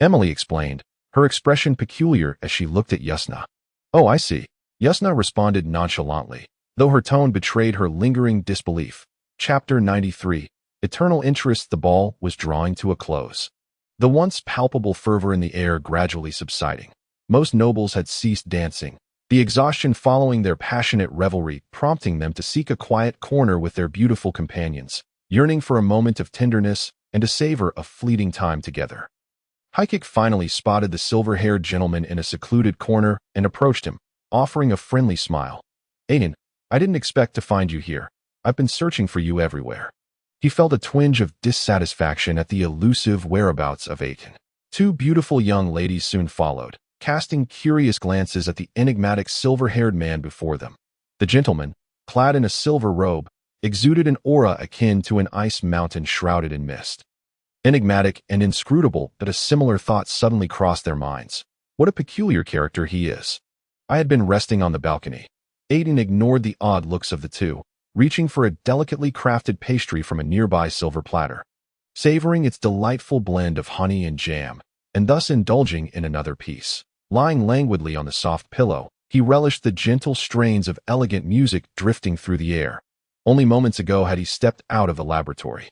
Emily explained, her expression peculiar as she looked at Yasna. Oh, I see. Yasna responded nonchalantly, though her tone betrayed her lingering disbelief. Chapter 93. Eternal interest. The ball was drawing to a close. The once palpable fervor in the air gradually subsiding. Most nobles had ceased dancing, the exhaustion following their passionate revelry prompting them to seek a quiet corner with their beautiful companions, yearning for a moment of tenderness and to savor a fleeting time together. Haikik finally spotted the silver-haired gentleman in a secluded corner and approached him, offering a friendly smile. Aitin, I didn't expect to find you here. I've been searching for you everywhere. He felt a twinge of dissatisfaction at the elusive whereabouts of Aitin. Two beautiful young ladies soon followed, casting curious glances at the enigmatic silver-haired man before them. The gentleman, clad in a silver robe, exuded an aura akin to an ice mountain shrouded in mist. Enigmatic and inscrutable that a similar thought suddenly crossed their minds. What a peculiar character he is. I had been resting on the balcony. Aitin ignored the odd looks of the two, reaching for a delicately crafted pastry from a nearby silver platter. Savoring its delightful blend of honey and jam, and thus indulging in another piece. Lying languidly on the soft pillow, he relished the gentle strains of elegant music drifting through the air. Only moments ago had he stepped out of the laboratory,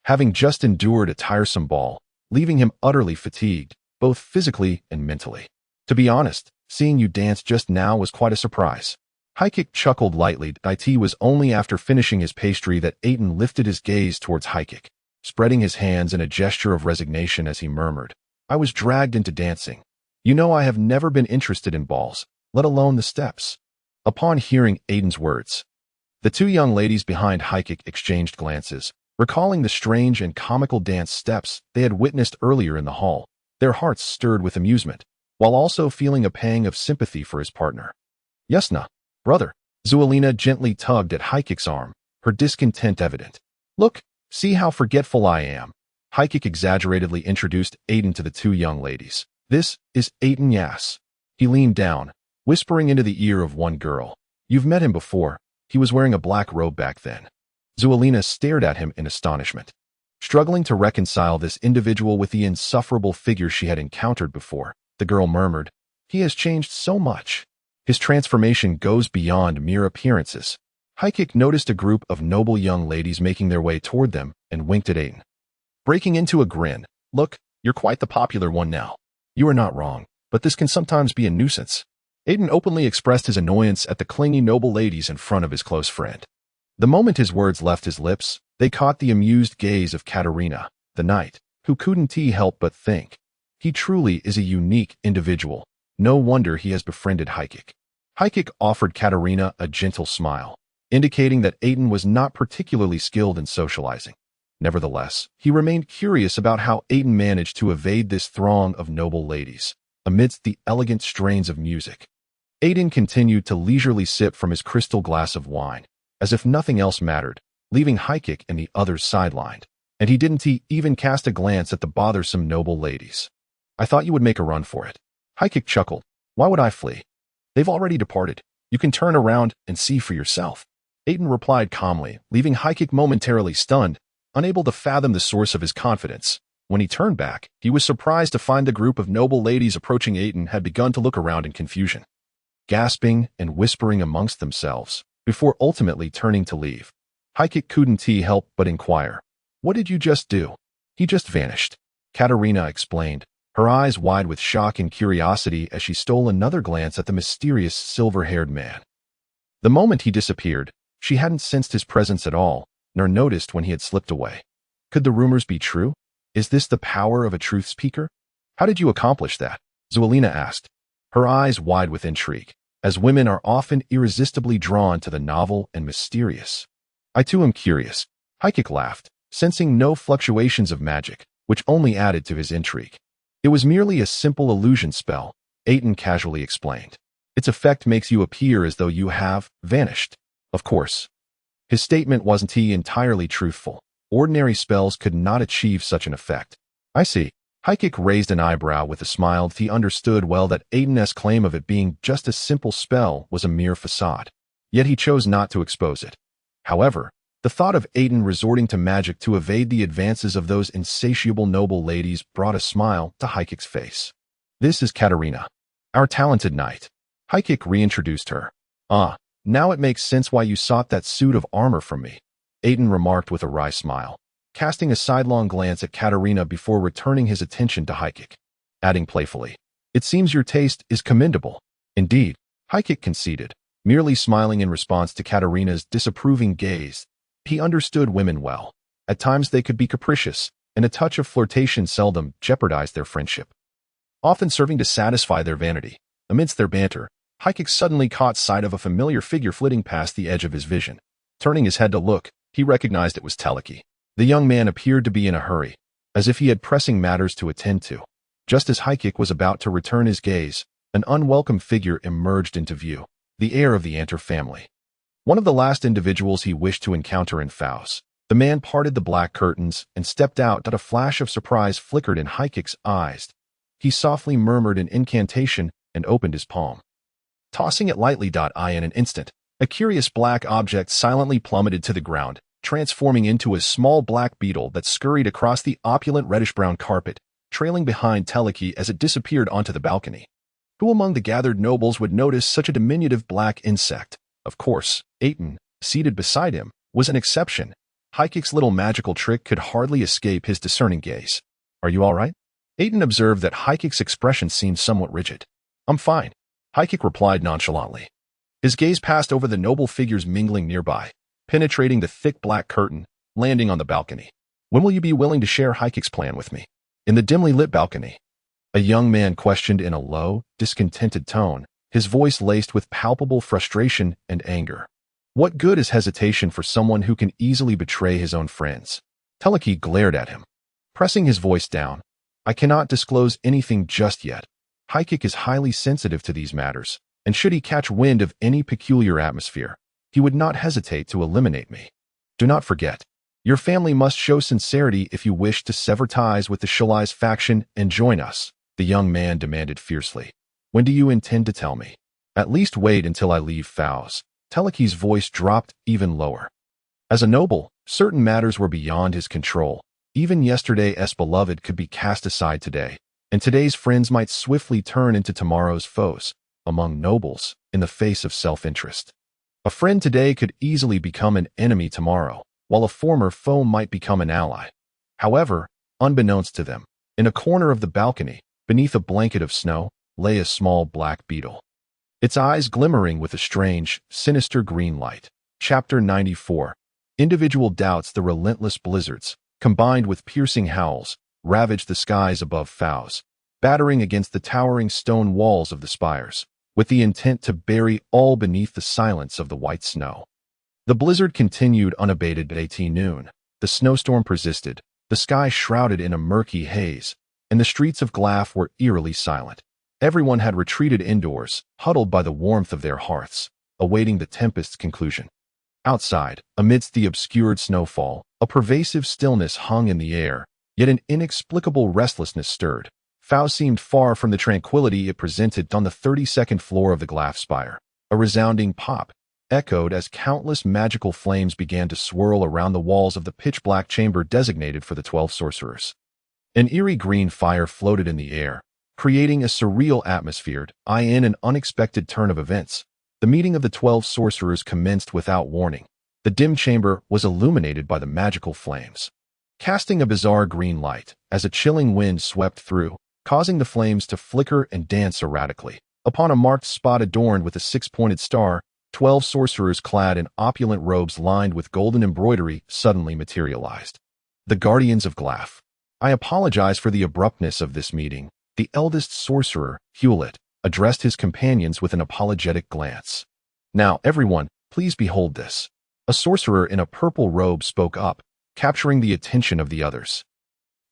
having just endured a tiresome ball, leaving him utterly fatigued, both physically and mentally. To be honest, seeing you dance just now was quite a surprise. Haikik chuckled lightly. It was only after finishing his pastry that Aitin lifted his gaze towards Haikik, spreading his hands in a gesture of resignation as he murmured, I was dragged into dancing. You know I have never been interested in balls, let alone the steps. Upon hearing Aitin's words, the two young ladies behind Haikik exchanged glances, recalling the strange and comical dance steps they had witnessed earlier in the hall. Their hearts stirred with amusement, while also feeling a pang of sympathy for his partner. Yasna, brother. Zuelina gently tugged at Haikik's arm, her discontent evident. Look, see how forgetful I am. Haikik exaggeratedly introduced Aitin to the two young ladies. This is Aitin Yas. He leaned down, whispering into the ear of one girl. You've met him before. He was wearing a black robe back then. Zuelina stared at him in astonishment, struggling to reconcile this individual with the insufferable figure she had encountered before. The girl murmured, he has changed so much. His transformation goes beyond mere appearances. Haikik noticed a group of noble young ladies making their way toward them and winked at Aitin, breaking into a grin. Look, you're quite the popular one now. You are not wrong, but this can sometimes be a nuisance. Aitin openly expressed his annoyance at the clingy noble ladies in front of his close friend. The moment his words left his lips, they caught the amused gaze of Katerina, the knight, who couldn't help but think, he truly is a unique individual. No wonder he has befriended Haikik. Haikik offered Katerina a gentle smile, indicating that Aitin was not particularly skilled in socializing. Nevertheless, he remained curious about how Aitin managed to evade this throng of noble ladies, amidst the elegant strains of music. Aitin continued to leisurely sip from his crystal glass of wine, as if nothing else mattered, leaving Haikik and the others sidelined, and he didn't even cast a glance at the bothersome noble ladies. I thought you would make a run for it. Haikik chuckled. Why would I flee? They've already departed. You can turn around and see for yourself. Aitin replied calmly, leaving Haikik momentarily stunned, unable to fathom the source of his confidence. When he turned back, he was surprised to find the group of noble ladies approaching Aitin had begun to look around in confusion, gasping and whispering amongst themselves, before ultimately turning to leave. Haikik couldn't help but inquire, what did you just do? He just vanished. Katerina explained, her eyes wide with shock and curiosity as she stole another glance at the mysterious silver-haired man. The moment he disappeared, she hadn't sensed his presence at all, nor noticed when he had slipped away. Could the rumors be true? Is this the power of a truth speaker? How did you accomplish that? Zuelina asked, her eyes wide with intrigue. as women are often irresistibly drawn to the novel and mysterious. I too am curious. Haikik laughed, sensing no fluctuations of magic, which only added to his intrigue. It was merely a simple illusion spell, Aitin casually explained. Its effect makes you appear as though you have vanished. Of course. His statement wasn't entirely truthful. Ordinary spells could not achieve such an effect. I see. Haikik raised an eyebrow with a smile. He understood well that Aitin's claim of it being just a simple spell was a mere facade. Yet he chose not to expose it. However, the thought of Aitin resorting to magic to evade the advances of those insatiable noble ladies brought a smile to Haikik's face. This is Katarina, our talented knight. Haikik reintroduced her. Ah, now it makes sense why you sought that suit of armor from me, Aitin remarked with a wry smile, casting a sidelong glance at Katarina before returning his attention to Haikik, adding playfully, "It seems your taste is commendable." Indeed, Haikik conceded, merely smiling in response to Katarina's disapproving gaze. He understood women well. At times they could be capricious, and a touch of flirtation seldom jeopardized their friendship, often serving to satisfy their vanity. Amidst their banter, Haikik suddenly caught sight of a familiar figure flitting past the edge of his vision. Turning his head to look, he recognized it was Teleki. The young man appeared to be in a hurry, as if he had pressing matters to attend to. Just as Haikik was about to return his gaze, an unwelcome figure emerged into view, the heir of the Anter family. One of the last individuals he wished to encounter in Faust. The man parted the black curtains and stepped out. A flash of surprise flickered in Haikik's eyes. He softly murmured an incantation and opened his palm. Tossing it lightly, in an instant, a curious black object silently plummeted to the ground, transforming into a small black beetle that scurried across the opulent reddish-brown carpet, trailing behind Teleki as it disappeared onto the balcony. Who among the gathered nobles would notice such a diminutive black insect? Of course, Aitin, seated beside him, was an exception. Haikik's little magical trick could hardly escape his discerning gaze. "Are you all right?" Aitin observed that Haikik's expression seemed somewhat rigid. "I'm fine," Haikik replied nonchalantly. His gaze passed over the noble figures mingling nearby, penetrating the thick black curtain, landing on the balcony. "When will you be willing to share Haikik's plan with me?" In the dimly lit balcony, a young man questioned in a low, discontented tone, his voice laced with palpable frustration and anger. What good is hesitation for someone who can easily betray his own friends? Teleki glared at him, pressing his voice down. "I cannot disclose anything just yet. Haikik is highly sensitive to these matters, and should he catch wind of any peculiar atmosphere, he would not hesitate to eliminate me. Do not forget, your family must show sincerity if you wish to sever ties with the Shulai's faction and join us," the young man demanded fiercely. "When do you intend to tell me?" "At least wait until I leave Faust." Teleki's voice dropped even lower. As a noble, certain matters were beyond his control. Even yesterday's beloved could be cast aside today, and today's friends might swiftly turn into tomorrow's foes. Among nobles, in the face of self-interest, a friend today could easily become an enemy tomorrow, while a former foe might become an ally. However, unbeknownst to them, in a corner of the balcony, beneath a blanket of snow, lay a small black beetle, its eyes glimmering with a strange, sinister green light. Chapter 94. Individual doubts. The relentless blizzards, combined with piercing howls, ravaged the skies above Faust, battering against the towering stone walls of the spires, with the intent to bury all beneath the silence of the white snow. The blizzard continued unabated at 18 noon. The snowstorm persisted, the sky shrouded in a murky haze, and the streets of Glaf were eerily silent. Everyone had retreated indoors, huddled by the warmth of their hearths, awaiting the tempest's conclusion. Outside, amidst the obscured snowfall, a pervasive stillness hung in the air, yet an inexplicable restlessness stirred. Faust seemed far from the tranquility it presented on the 32nd floor of the Glaf spire. A resounding pop echoed as countless magical flames began to swirl around the walls of the pitch-black chamber designated for the 12 sorcerers. An eerie green fire floated in the air, creating a surreal atmosphere. In an unexpected turn of events, the meeting of the 12 sorcerers commenced without warning. The dim chamber was illuminated by the magical flames, casting a bizarre green light as a chilling wind swept through, causing the flames to flicker and dance erratically. Upon a marked spot adorned with a 6-pointed star, 12 sorcerers clad in opulent robes lined with golden embroidery suddenly materialized. The Guardians of Glaf. "I apologize for the abruptness of this meeting," the eldest sorcerer, Hewlett, addressed his companions with an apologetic glance. "Now, everyone, please behold this." A sorcerer in a purple robe spoke up, capturing the attention of the others.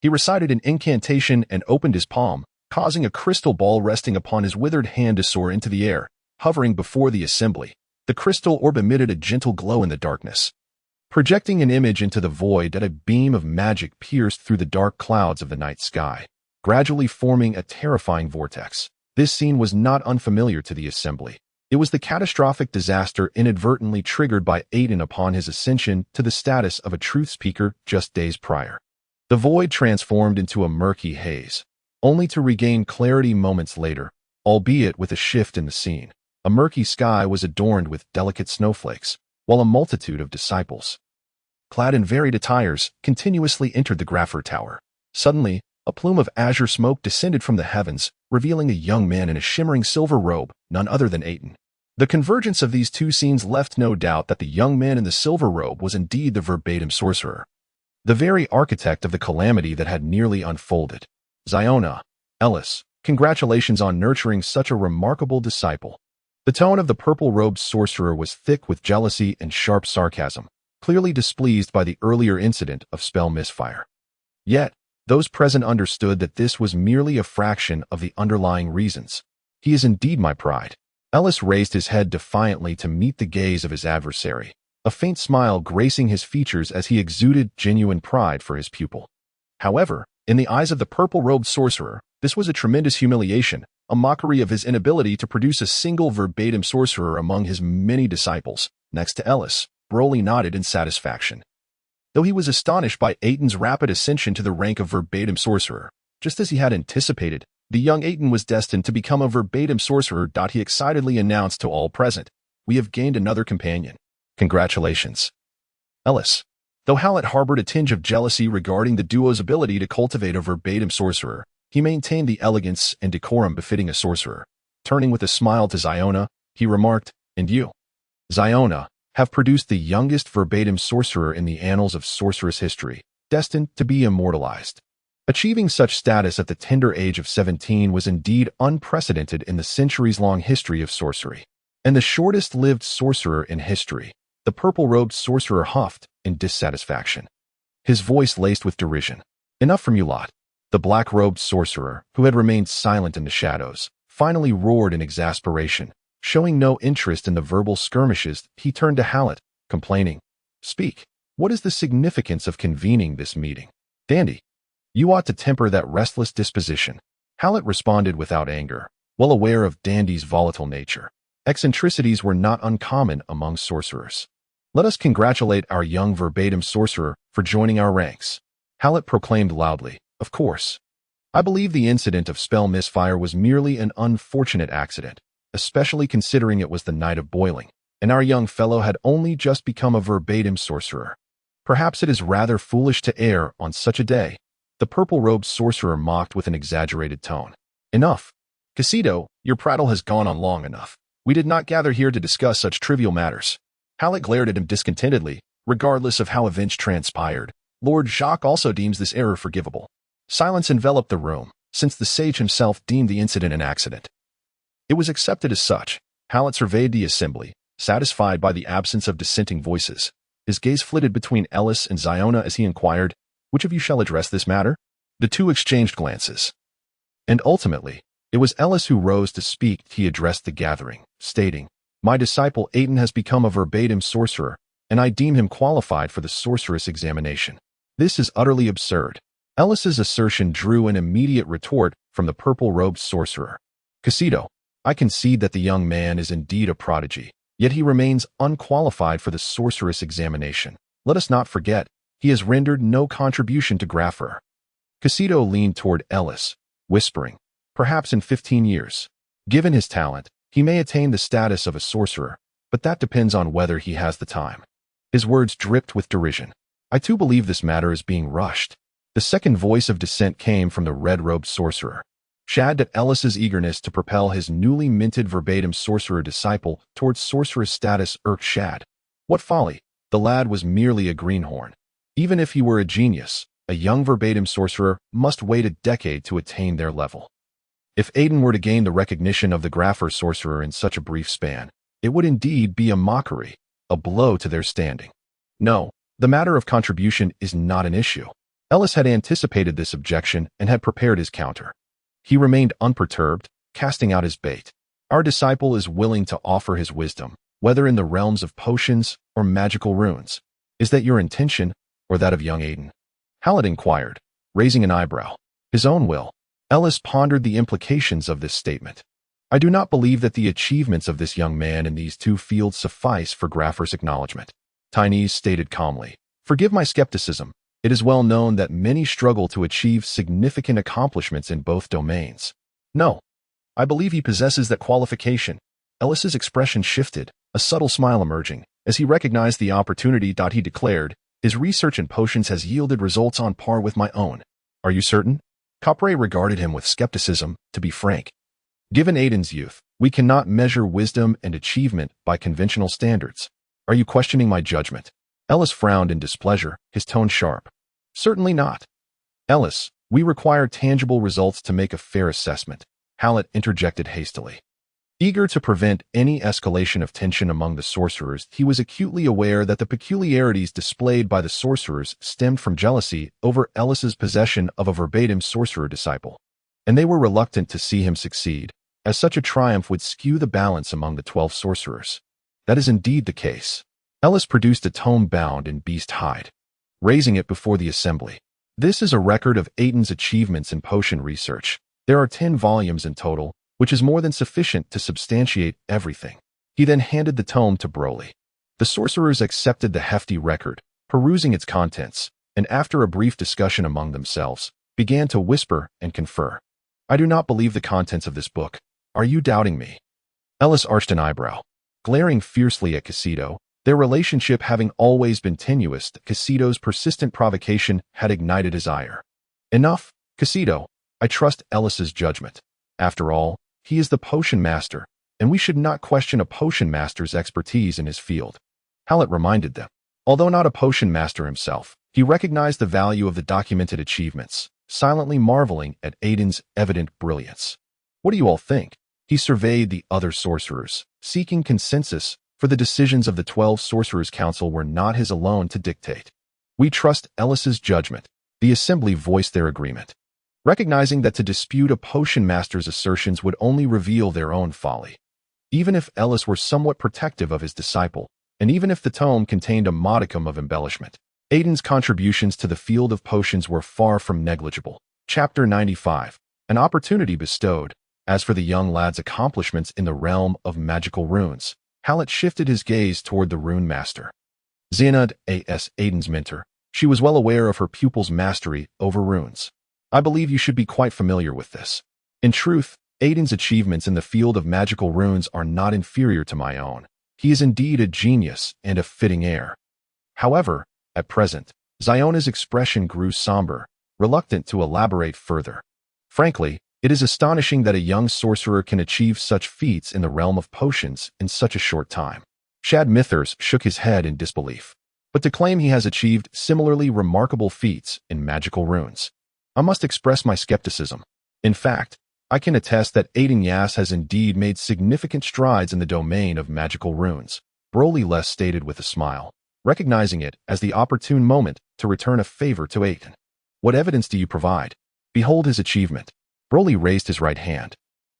He recited an incantation and opened his palm, causing a crystal ball resting upon his withered hand to soar into the air, hovering before the assembly. The crystal orb emitted a gentle glow in the darkness, projecting an image into the void that a beam of magic pierced through the dark clouds of the night sky, gradually forming a terrifying vortex. This scene was not unfamiliar to the assembly. It was the catastrophic disaster inadvertently triggered by Aitin upon his ascension to the status of a truth speaker just days prior. The void transformed into a murky haze, only to regain clarity moments later, albeit with a shift in the scene. A murky sky was adorned with delicate snowflakes, while a multitude of disciples, clad in varied attires, continuously entered the Graffer Tower. Suddenly, a plume of azure smoke descended from the heavens, revealing a young man in a shimmering silver robe, none other than Aitin. The convergence of these two scenes left no doubt that the young man in the silver robe was indeed the verbatim sorcerer, the very architect of the calamity that had nearly unfolded. Ziona, Ellis, congratulations on nurturing such a remarkable disciple. The tone of the purple-robed sorcerer was thick with jealousy and sharp sarcasm, clearly displeased by the earlier incident of spell misfire. Yet, those present understood that this was merely a fraction of the underlying reasons. "He is indeed my pride." Ellis raised his head defiantly to meet the gaze of his adversary, a faint smile gracing his features as he exuded genuine pride for his pupil. However, in the eyes of the purple-robed sorcerer, this was a tremendous humiliation, a mockery of his inability to produce a single verbatim sorcerer among his many disciples. Next to Ellis, Broly nodded in satisfaction. Though he was astonished by Aitin's rapid ascension to the rank of verbatim sorcerer, just as he had anticipated, the young Aitin was destined to become a verbatim sorcerer. He excitedly announced to all present, "We have gained another companion. Congratulations." Ellis. Though Hallett harbored a tinge of jealousy regarding the duo's ability to cultivate a verbatim sorcerer, he maintained the elegance and decorum befitting a sorcerer. Turning with a smile to Ziona, he remarked, "And you, Ziona, have produced the youngest verbatim sorcerer in the annals of sorceress history, destined to be immortalized." Achieving such status at the tender age of 17 was indeed unprecedented in the centuries-long history of sorcery. And the shortest-lived sorcerer in history, the purple-robed sorcerer huffed in dissatisfaction, his voice laced with derision. "Enough from you lot." The black-robed sorcerer, who had remained silent in the shadows, finally roared in exasperation. Showing no interest in the verbal skirmishes, he turned to Hallett, complaining, "Speak. What is the significance of convening this meeting? Dandy, you ought to temper that restless disposition." Hallett responded without anger, well aware of Dandy's volatile nature. Eccentricities were not uncommon among sorcerers. "Let us congratulate our young verbatim sorcerer for joining our ranks," Hallett proclaimed loudly. "Of course. I believe the incident of spell misfire was merely an unfortunate accident, especially considering it was the night of boiling, and our young fellow had only just become a verbatim sorcerer. Perhaps it is rather foolish to err on such a day." The purple-robed sorcerer mocked with an exaggerated tone. "Enough. Casito, your prattle has gone on long enough. We did not gather here to discuss such trivial matters." Hallett glared at him discontentedly. Regardless of how events transpired, Lord Jacques also deems this error forgivable. Silence enveloped the room, since the sage himself deemed the incident an accident. It was accepted as such. Hallett surveyed the assembly, satisfied by the absence of dissenting voices. His gaze flitted between Ellis and Ziona as he inquired, "Which of you shall address this matter?" The two exchanged glances. And ultimately, it was Ellis who rose to speak. He addressed the gathering, stating, "My disciple Aitin has become a verbatim sorcerer, and I deem him qualified for the sorceress examination." This is utterly absurd. Ellis's assertion drew an immediate retort from the purple-robed sorcerer. "Casito, I concede that the young man is indeed a prodigy, yet he remains unqualified for the sorceress examination. Let us not forget, he has rendered no contribution to Graffer." Casito leaned toward Ellis, whispering, "Perhaps in 15 years. Given his talent, he may attain the status of a sorcerer, but that depends on whether he has the time." His words dripped with derision. "I too believe this matter is being rushed." The second voice of dissent came from the red-robed sorcerer. Shadd at Ellis's eagerness to propel his newly minted verbatim sorcerer disciple towards sorceress status irked Shadd. What folly! The lad was merely a greenhorn. Even if he were a genius, a young verbatim sorcerer must wait a decade to attain their level. If Aitin were to gain the recognition of the Graffer sorcerer in such a brief span, it would indeed be a mockery, a blow to their standing. No, the matter of contribution is not an issue. Ellis had anticipated this objection and had prepared his counter. He remained unperturbed, casting out his bait. Our disciple is willing to offer his wisdom, whether in the realms of potions or magical runes. Is that your intention, or that of young Aitin? Hallett inquired, raising an eyebrow. His own will. Ellis pondered the implications of this statement. I do not believe that the achievements of this young man in these two fields suffice for Graffer's acknowledgement. Tynese stated calmly, forgive my skepticism. It is well known that many struggle to achieve significant accomplishments in both domains. No, I believe he possesses that qualification. Ellis's expression shifted, a subtle smile emerging, as he recognized the opportunity. He declared, his research in potions has yielded results on par with my own. Are you certain? Capre regarded him with skepticism, to be frank. Given Aitin's youth, we cannot measure wisdom and achievement by conventional standards. Are you questioning my judgment? Ellis frowned in displeasure, his tone sharp. Certainly not. Ellis, we require tangible results to make a fair assessment, Hallett interjected hastily. Eager to prevent any escalation of tension among the sorcerers, he was acutely aware that the peculiarities displayed by the sorcerers stemmed from jealousy over Ellis's possession of a verbatim sorcerer disciple, and they were reluctant to see him succeed, as such a triumph would skew the balance among the 12 sorcerers. That is indeed the case. Ellis produced a tome bound in beast hide, raising it before the assembly. This is a record of Aitin's achievements in potion research. There are 10 volumes in total, which is more than sufficient to substantiate everything. He then handed the tome to Broly. The sorcerers accepted the hefty record, perusing its contents, and after a brief discussion among themselves, began to whisper and confer. I do not believe the contents of this book. Are you doubting me? Ellis arched an eyebrow. Glaring fiercely at Casito, their relationship having always been tenuous, Casito's persistent provocation had ignited his ire. Enough, Casito. I trust Ellis's judgment. After all, he is the potion master, and we should not question a potion master's expertise in his field. Hallett reminded them. Although not a potion master himself, he recognized the value of the documented achievements, silently marveling at Aitin's evident brilliance. What do you all think? He surveyed the other sorcerers, seeking consensus, for the decisions of the 12 Sorcerers' Council were not his alone to dictate. We trust Ellis's judgment. The assembly voiced their agreement, recognizing that to dispute a potion master's assertions would only reveal their own folly. Even if Ellis were somewhat protective of his disciple, and even if the tome contained a modicum of embellishment, Aitin's contributions to the field of potions were far from negligible. Chapter 95. An opportunity bestowed. As for the young lad's accomplishments in the realm of magical runes, Hallett shifted his gaze toward the rune master. Xehanort, as Aitin's mentor, she was well aware of her pupil's mastery over runes. I believe you should be quite familiar with this. In truth, Aitin's achievements in the field of magical runes are not inferior to my own. He is indeed a genius and a fitting heir. However, at present, Xiona's expression grew somber, reluctant to elaborate further. Frankly, it is astonishing that a young sorcerer can achieve such feats in the realm of potions in such a short time. Shad Mithers shook his head in disbelief. But to claim he has achieved similarly remarkable feats in magical runes, I must express my skepticism. In fact, I can attest that Aitin Yas has indeed made significant strides in the domain of magical runes, Broly Les stated with a smile, recognizing it as the opportune moment to return a favor to Aitin. What evidence do you provide? Behold his achievement. Broly raised his right hand,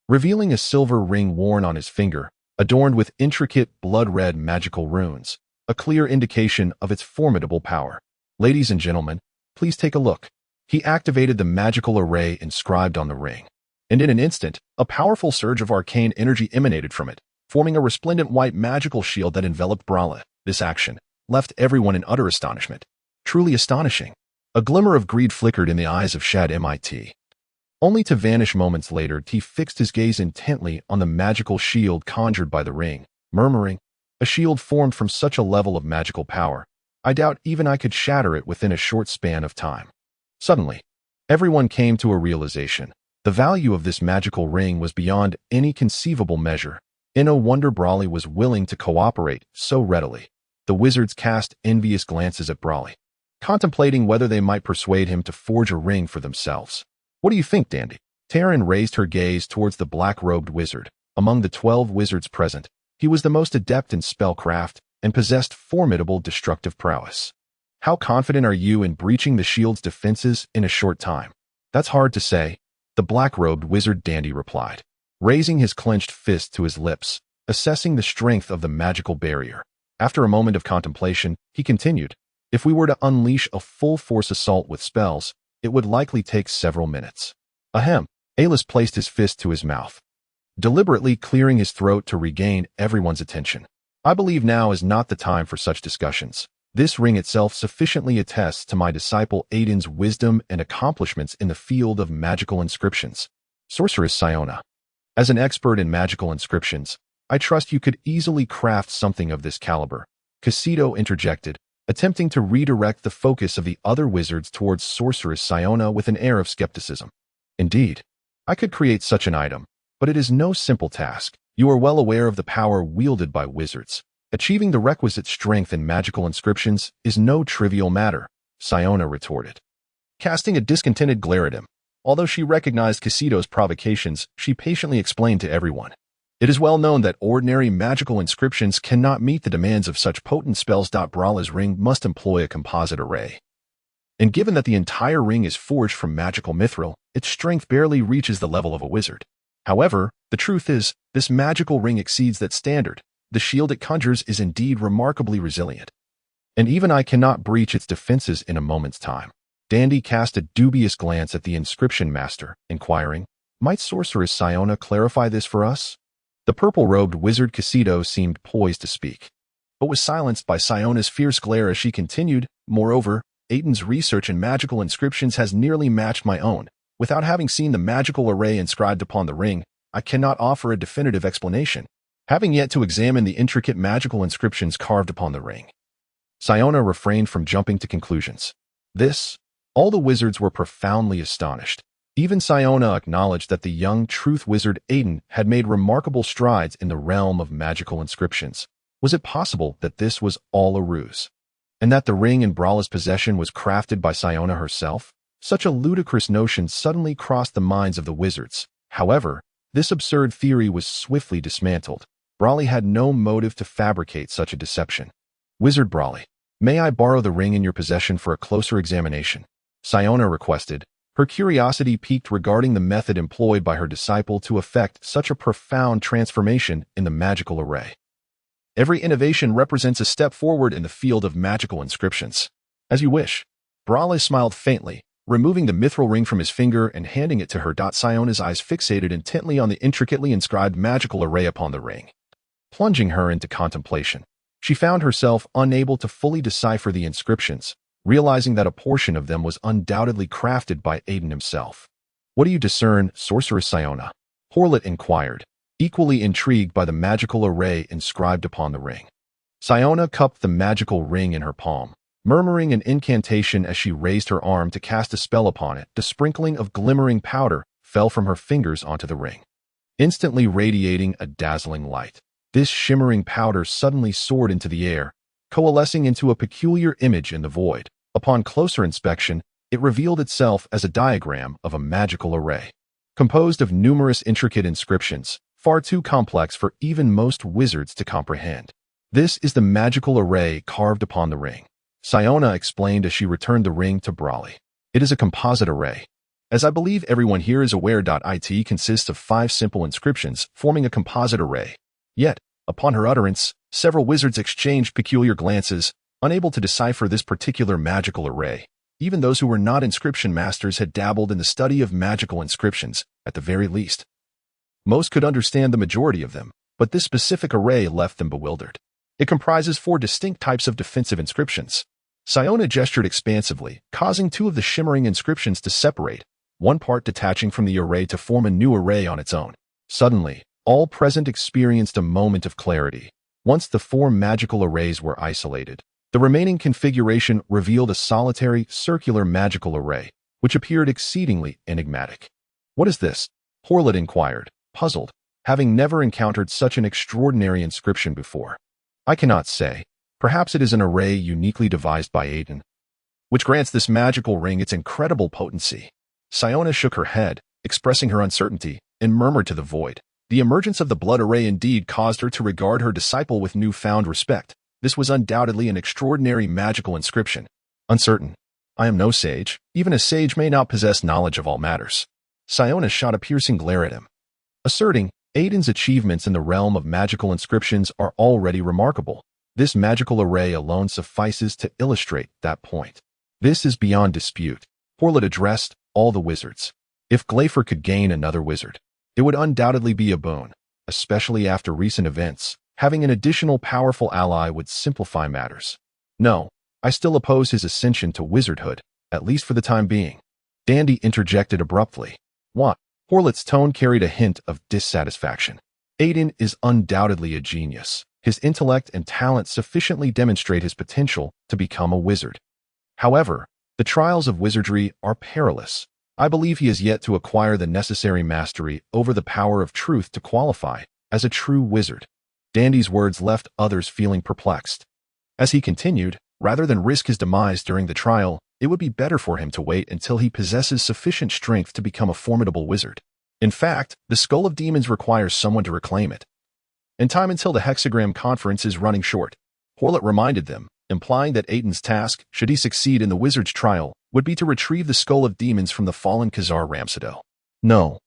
revealing a silver ring worn on his finger, adorned with intricate blood-red magical runes, a clear indication of its formidable power. Ladies and gentlemen, please take a look. He activated the magical array inscribed on the ring, and in an instant, a powerful surge of arcane energy emanated from it, forming a resplendent white magical shield that enveloped Broly. This action left everyone in utter astonishment. Truly astonishing. A glimmer of greed flickered in the eyes of Shad Mit. Only to vanish moments later. He fixed his gaze intently on the magical shield conjured by the ring, murmuring, a shield formed from such a level of magical power, I doubt even I could shatter it within a short span of time. Suddenly, everyone came to a realization. The value of this magical ring was beyond any conceivable measure. In no wonder Broly was willing to cooperate so readily. The wizards cast envious glances at Broly, contemplating whether they might persuade him to forge a ring for themselves. What do you think, Dandy? Taryn raised her gaze towards the black-robed wizard. Among the 12 wizards present, he was the most adept in spellcraft and possessed formidable destructive prowess. How confident are you in breaching the shield's defenses in a short time? That's hard to say, the black-robed wizard dandy replied, raising his clenched fist to his lips, assessing the strength of the magical barrier. After a moment of contemplation, he continued, if we were to unleash a full-force assault with spells, it would likely take several minutes. Ahem. Alis placed his fist to his mouth, deliberately clearing his throat to regain everyone's attention. I believe now is not the time for such discussions. This ring itself sufficiently attests to my disciple Aitin's wisdom and accomplishments in the field of magical inscriptions. Sorceress Siona. As an expert in magical inscriptions, I trust you could easily craft something of this caliber. Casito interjected, attempting to redirect the focus of the other wizards towards Sorceress Siona with an air of skepticism. Indeed, I could create such an item, but it is no simple task. You are well aware of the power wielded by wizards. Achieving the requisite strength in magical inscriptions is no trivial matter, Siona retorted, casting a discontented glare at him. Although she recognized Casito's provocations, she patiently explained to everyone. It is well known that ordinary magical inscriptions cannot meet the demands of such potent spells. Brala's ring must employ a composite array. And given that the entire ring is forged from magical mithril, its strength barely reaches the level of a wizard. However, the truth is, this magical ring exceeds that standard. The shield it conjures is indeed remarkably resilient. And even I cannot breach its defenses in a moment's time. Dandy cast a dubious glance at the inscription master, inquiring, might Sorceress Siona clarify this for us? The purple-robed wizard Casito seemed poised to speak, but was silenced by Siona's fierce glare as she continued, moreover, Aitin's research in magical inscriptions has nearly matched my own. Without having seen the magical array inscribed upon the ring, I cannot offer a definitive explanation, having yet to examine the intricate magical inscriptions carved upon the ring. Siona refrained from jumping to conclusions. All the wizards were profoundly astonished. Even Siona acknowledged that the young truth wizard Aitin had made remarkable strides in the realm of magical inscriptions. Was it possible that this was all a ruse? And that the ring in Brala's possession was crafted by Siona herself? Such a ludicrous notion suddenly crossed the minds of the wizards. However, this absurd theory was swiftly dismantled. Brala had no motive to fabricate such a deception. Wizard Brala, may I borrow the ring in your possession for a closer examination? Siona requested, her curiosity piqued regarding the method employed by her disciple to effect such a profound transformation in the magical array. Every innovation represents a step forward in the field of magical inscriptions. As you wish. Brala smiled faintly, removing the mithril ring from his finger and handing it to her. Siona's eyes fixated intently on the intricately inscribed magical array upon the ring, plunging her into contemplation. She found herself unable to fully decipher the inscriptions, realizing that a portion of them was undoubtedly crafted by Aitin himself. What do you discern, Sorceress Siona? Horlet inquired, equally intrigued by the magical array inscribed upon the ring. Siona cupped the magical ring in her palm, murmuring an incantation as she raised her arm to cast a spell upon it. The sprinkling of glimmering powder fell from her fingers onto the ring, instantly radiating a dazzling light. This shimmering powder suddenly soared into the air, coalescing into a peculiar image in the void. Upon closer inspection, it revealed itself as a diagram of a magical array, composed of numerous intricate inscriptions, far too complex for even most wizards to comprehend. This is the magical array carved upon the ring, Siona explained as she returned the ring to Brala. It is a composite array. As I believe everyone here is aware, it consists of 5 simple inscriptions forming a composite array. Yet, upon her utterance, several wizards exchanged peculiar glances, unable to decipher this particular magical array. Even those who were not inscription masters had dabbled in the study of magical inscriptions, at the very least. Most could understand the majority of them, but this specific array left them bewildered. It comprises 4 distinct types of defensive inscriptions. Siona gestured expansively, causing 2 of the shimmering inscriptions to separate, one part detaching from the array to form a new array on its own. Suddenly, all present experienced a moment of clarity. Once the 4 magical arrays were isolated, the remaining configuration revealed a solitary, circular magical array, which appeared exceedingly enigmatic. What is this? Horlet inquired, puzzled, having never encountered such an extraordinary inscription before. I cannot say. Perhaps it is an array uniquely devised by Aitin, which grants this magical ring its incredible potency. Siona shook her head, expressing her uncertainty, and murmured to the void. The emergence of the blood array indeed caused her to regard her disciple with newfound respect. This was undoubtedly an extraordinary magical inscription. Uncertain. I am no sage. Even a sage may not possess knowledge of all matters. Siona shot a piercing glare at him, asserting, Aitin's achievements in the realm of magical inscriptions are already remarkable. This magical array alone suffices to illustrate that point. This is beyond dispute. Horlet addressed all the wizards. If Gleifer could gain another wizard, it would undoubtedly be a boon, especially after recent events. Having an additional powerful ally would simplify matters. No, I still oppose his ascension to wizardhood, at least for the time being. Dandy interjected abruptly. What? Horlet's tone carried a hint of dissatisfaction. Aitin is undoubtedly a genius. His intellect and talent sufficiently demonstrate his potential to become a wizard. However, the trials of wizardry are perilous. I believe he has yet to acquire the necessary mastery over the power of truth to qualify as a true wizard. Dandy's words left others feeling perplexed. As he continued, rather than risk his demise during the trial, it would be better for him to wait until he possesses sufficient strength to become a formidable wizard. In fact, the Skull of Demons requires someone to reclaim it. And time until the Hexagram Conference is running short. Horlet reminded them, implying that Aitin's task, should he succeed in the wizard's trial, would be to retrieve the Skull of Demons from the fallen Khazar Ramsado. No.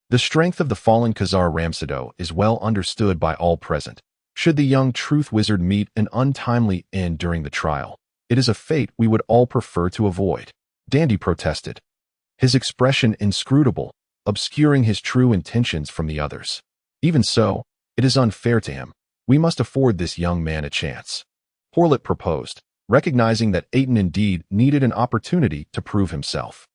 The strength of the fallen Khazar Ramsado is well understood by all present. Should the young truth wizard meet an untimely end during the trial, it is a fate we would all prefer to avoid. Dandy protested, his expression inscrutable, obscuring his true intentions from the others. Even so, it is unfair to him. We must afford this young man a chance. Horlet proposed, recognizing that Aitin indeed needed an opportunity to prove himself.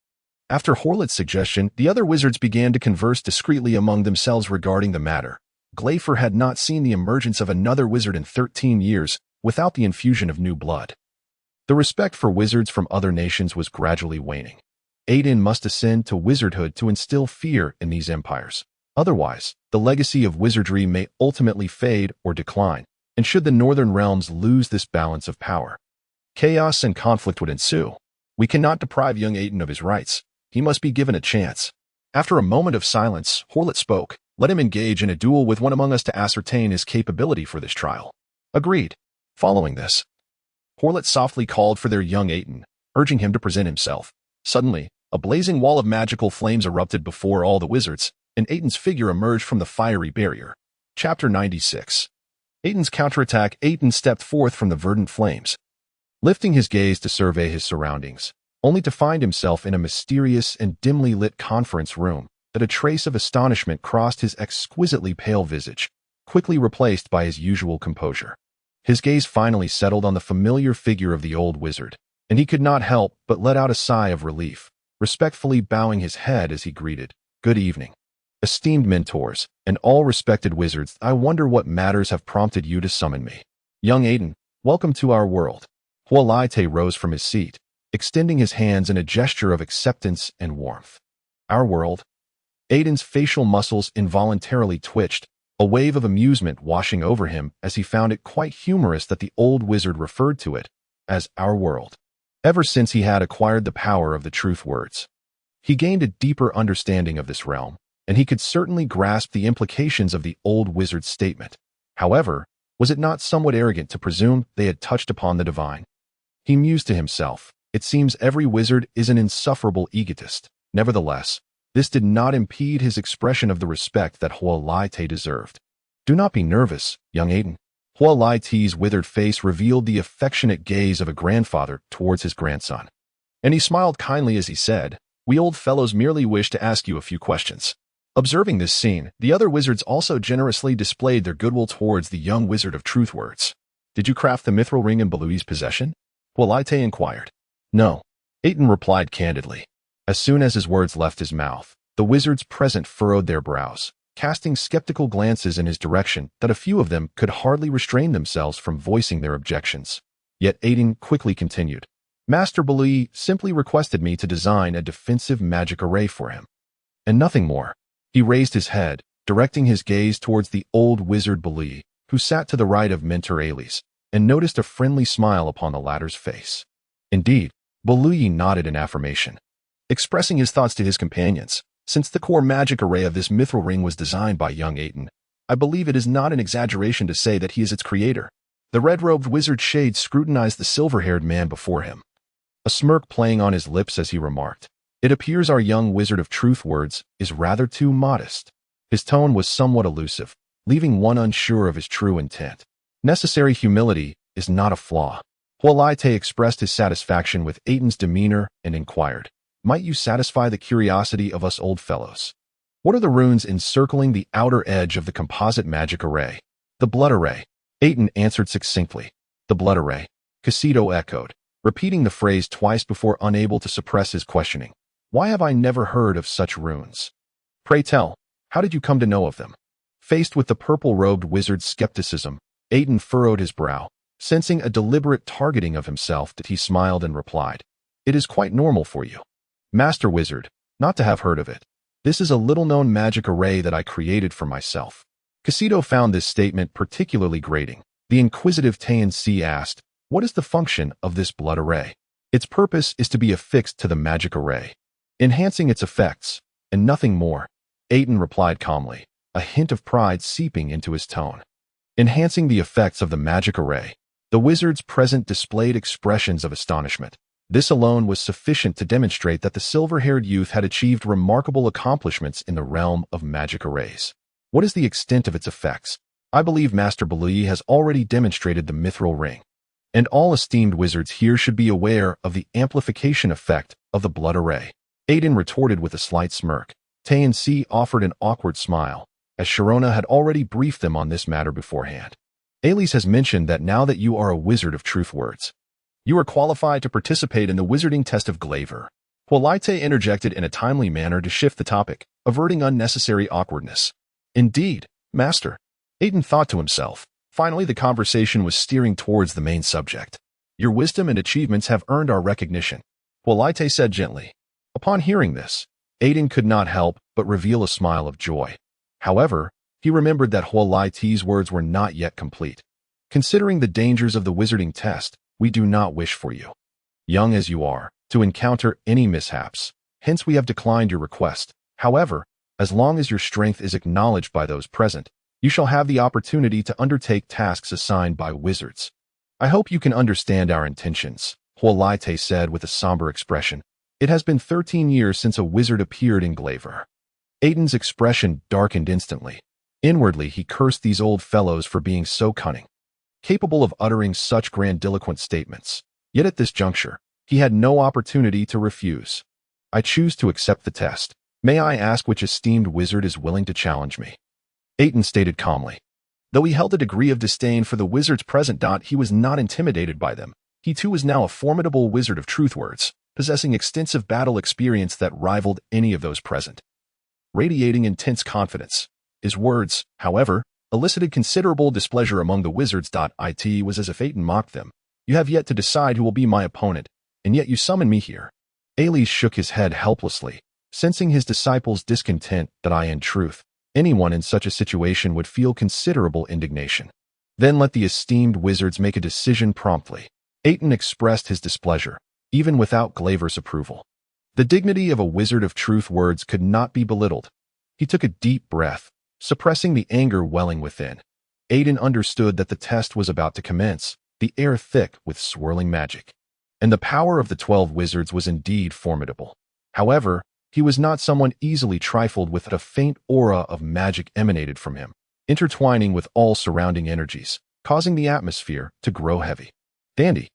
After Horlet's suggestion, the other wizards began to converse discreetly among themselves regarding the matter. Gleifer had not seen the emergence of another wizard in 13 years without the infusion of new blood. The respect for wizards from other nations was gradually waning. Aitin must ascend to wizardhood to instill fear in these empires. Otherwise, the legacy of wizardry may ultimately fade or decline, and should the northern realms lose this balance of power, chaos and conflict would ensue. We cannot deprive young Aitin of his rights. He must be given a chance. After a moment of silence, Horlet spoke. Let him engage in a duel with one among us to ascertain his capability for this trial. Agreed. Following this, Horlet softly called for their young Aitin, urging him to present himself. Suddenly, a blazing wall of magical flames erupted before all the wizards, and Aitin's figure emerged from the fiery barrier. Chapter 96. Aitin's counterattack. Aitin stepped forth from the verdant flames, lifting his gaze to survey his surroundings, only to find himself in a mysterious and dimly lit conference room. That a trace of astonishment crossed his exquisitely pale visage, quickly replaced by his usual composure. His gaze finally settled on the familiar figure of the old wizard, and he could not help but let out a sigh of relief, respectfully bowing his head as he greeted, "Good evening. Esteemed mentors, and all respected wizards, I wonder what matters have prompted you to summon me. Young Aitin, welcome to our world." Hualaite rose from his seat, extending his hands in a gesture of acceptance and warmth. Our world? Aitin's facial muscles involuntarily twitched, a wave of amusement washing over him as he found it quite humorous that the old wizard referred to it as our world. Ever since he had acquired the power of the truth words, he gained a deeper understanding of this realm, and he could certainly grasp the implications of the old wizard's statement. However, was it not somewhat arrogant to presume they had touched upon the divine? He mused to himself, it seems every wizard is an insufferable egotist. Nevertheless, this did not impede his expression of the respect that Hualaite deserved. Do not be nervous, young Aitin. Hualaite's withered face revealed the affectionate gaze of a grandfather towards his grandson. And he smiled kindly as he said, "We old fellows merely wish to ask you a few questions." Observing this scene, the other wizards also generously displayed their goodwill towards the young wizard of truth words. "Did you craft the mithril ring in Belui's possession?" Hualaite inquired. "No," Aitin replied candidly. As soon as his words left his mouth, the wizards present furrowed their brows, casting skeptical glances in his direction that a few of them could hardly restrain themselves from voicing their objections. Yet Aitin quickly continued, "Master Belui simply requested me to design a defensive magic array for him, and nothing more." He raised his head, directing his gaze towards the old wizard Belui, who sat to the right of Mentor Ailes, and noticed a friendly smile upon the latter's face. Indeed, Belui nodded in affirmation, expressing his thoughts to his companions. Since the core magic array of this mithril ring was designed by young Aitin, I believe it is not an exaggeration to say that he is its creator. The red-robed wizard shade scrutinized the silver-haired man before him, a smirk playing on his lips as he remarked, "It appears our young wizard of truth words is rather too modest." His tone was somewhat elusive, leaving one unsure of his true intent. Necessary humility is not a flaw. Huolite expressed his satisfaction with Aitin's demeanor and inquired, "Might you satisfy the curiosity of us old fellows? What are the runes encircling the outer edge of the composite magic array?" "The blood array," Aitin answered succinctly. "The blood array," Casito echoed, repeating the phrase twice before unable to suppress his questioning. "Why have I never heard of such runes? Pray tell, how did you come to know of them?" Faced with the purple-robed wizard's skepticism, Aitin furrowed his brow, sensing a deliberate targeting of himself that he smiled and replied, "It is quite normal for you, Master Wizard, not to have heard of it. This is a little-known magic array that I created for myself." Casito found this statement particularly grating. The inquisitive Tayan asked, "What is the function of this blood array?" "Its purpose is to be affixed to the magic array, enhancing its effects, and nothing more," Aitin replied calmly, a hint of pride seeping into his tone. Enhancing the effects of the magic array. The wizards present displayed expressions of astonishment. This alone was sufficient to demonstrate that the silver-haired youth had achieved remarkable accomplishments in the realm of magic arrays. "What is the extent of its effects?" "I believe Master Biniya has already demonstrated the mithril ring, and all esteemed wizards here should be aware of the amplification effect of the blood array," Aitin retorted with a slight smirk. Tayan offered an awkward smile, as Sharona had already briefed them on this matter beforehand. "Ailis has mentioned that now that you are a wizard of truth words, you are qualified to participate in the wizarding test of Glaver." Huolite interjected in a timely manner to shift the topic, averting unnecessary awkwardness. "Indeed, Master," Aitin thought to himself. Finally, the conversation was steering towards the main subject. "Your wisdom and achievements have earned our recognition," Huolite said gently. Upon hearing this, Aitin could not help but reveal a smile of joy. However, he remembered that Huolite's words were not yet complete. "Considering the dangers of the wizarding test, we do not wish for you, young as you are, to encounter any mishaps. Hence we have declined your request. However, as long as your strength is acknowledged by those present, you shall have the opportunity to undertake tasks assigned by wizards." "I hope you can understand our intentions," Huolite said with a somber expression. "It has been 13 years since a wizard appeared in Glaver." Aitin's expression darkened instantly. Inwardly, he cursed these old fellows for being so cunning, capable of uttering such grandiloquent statements. Yet at this juncture, he had no opportunity to refuse. "I choose to accept the test. May I ask which esteemed wizard is willing to challenge me?" Aitin stated calmly. Though he held a degree of disdain for the wizards present, he was not intimidated by them. He too was now a formidable wizard of truth words, possessing extensive battle experience that rivaled any of those present. Radiating intense confidence, his words, however, elicited considerable displeasure among the wizards. It was as if Aitin mocked them. "You have yet to decide who will be my opponent, and yet you summon me here." Ailis shook his head helplessly, sensing his disciples' discontent that in truth, anyone in such a situation would feel considerable indignation. "Then let the esteemed wizards make a decision promptly." Aitin expressed his displeasure, even without Glaver's approval. The dignity of a wizard of truth words could not be belittled. He took a deep breath, suppressing the anger welling within. Aitin understood that the test was about to commence, the air thick with swirling magic. And the power of the 12 wizards was indeed formidable. However, he was not someone easily trifled with. A faint aura of magic emanated from him, intertwining with all surrounding energies, causing the atmosphere to grow heavy. "Dandy,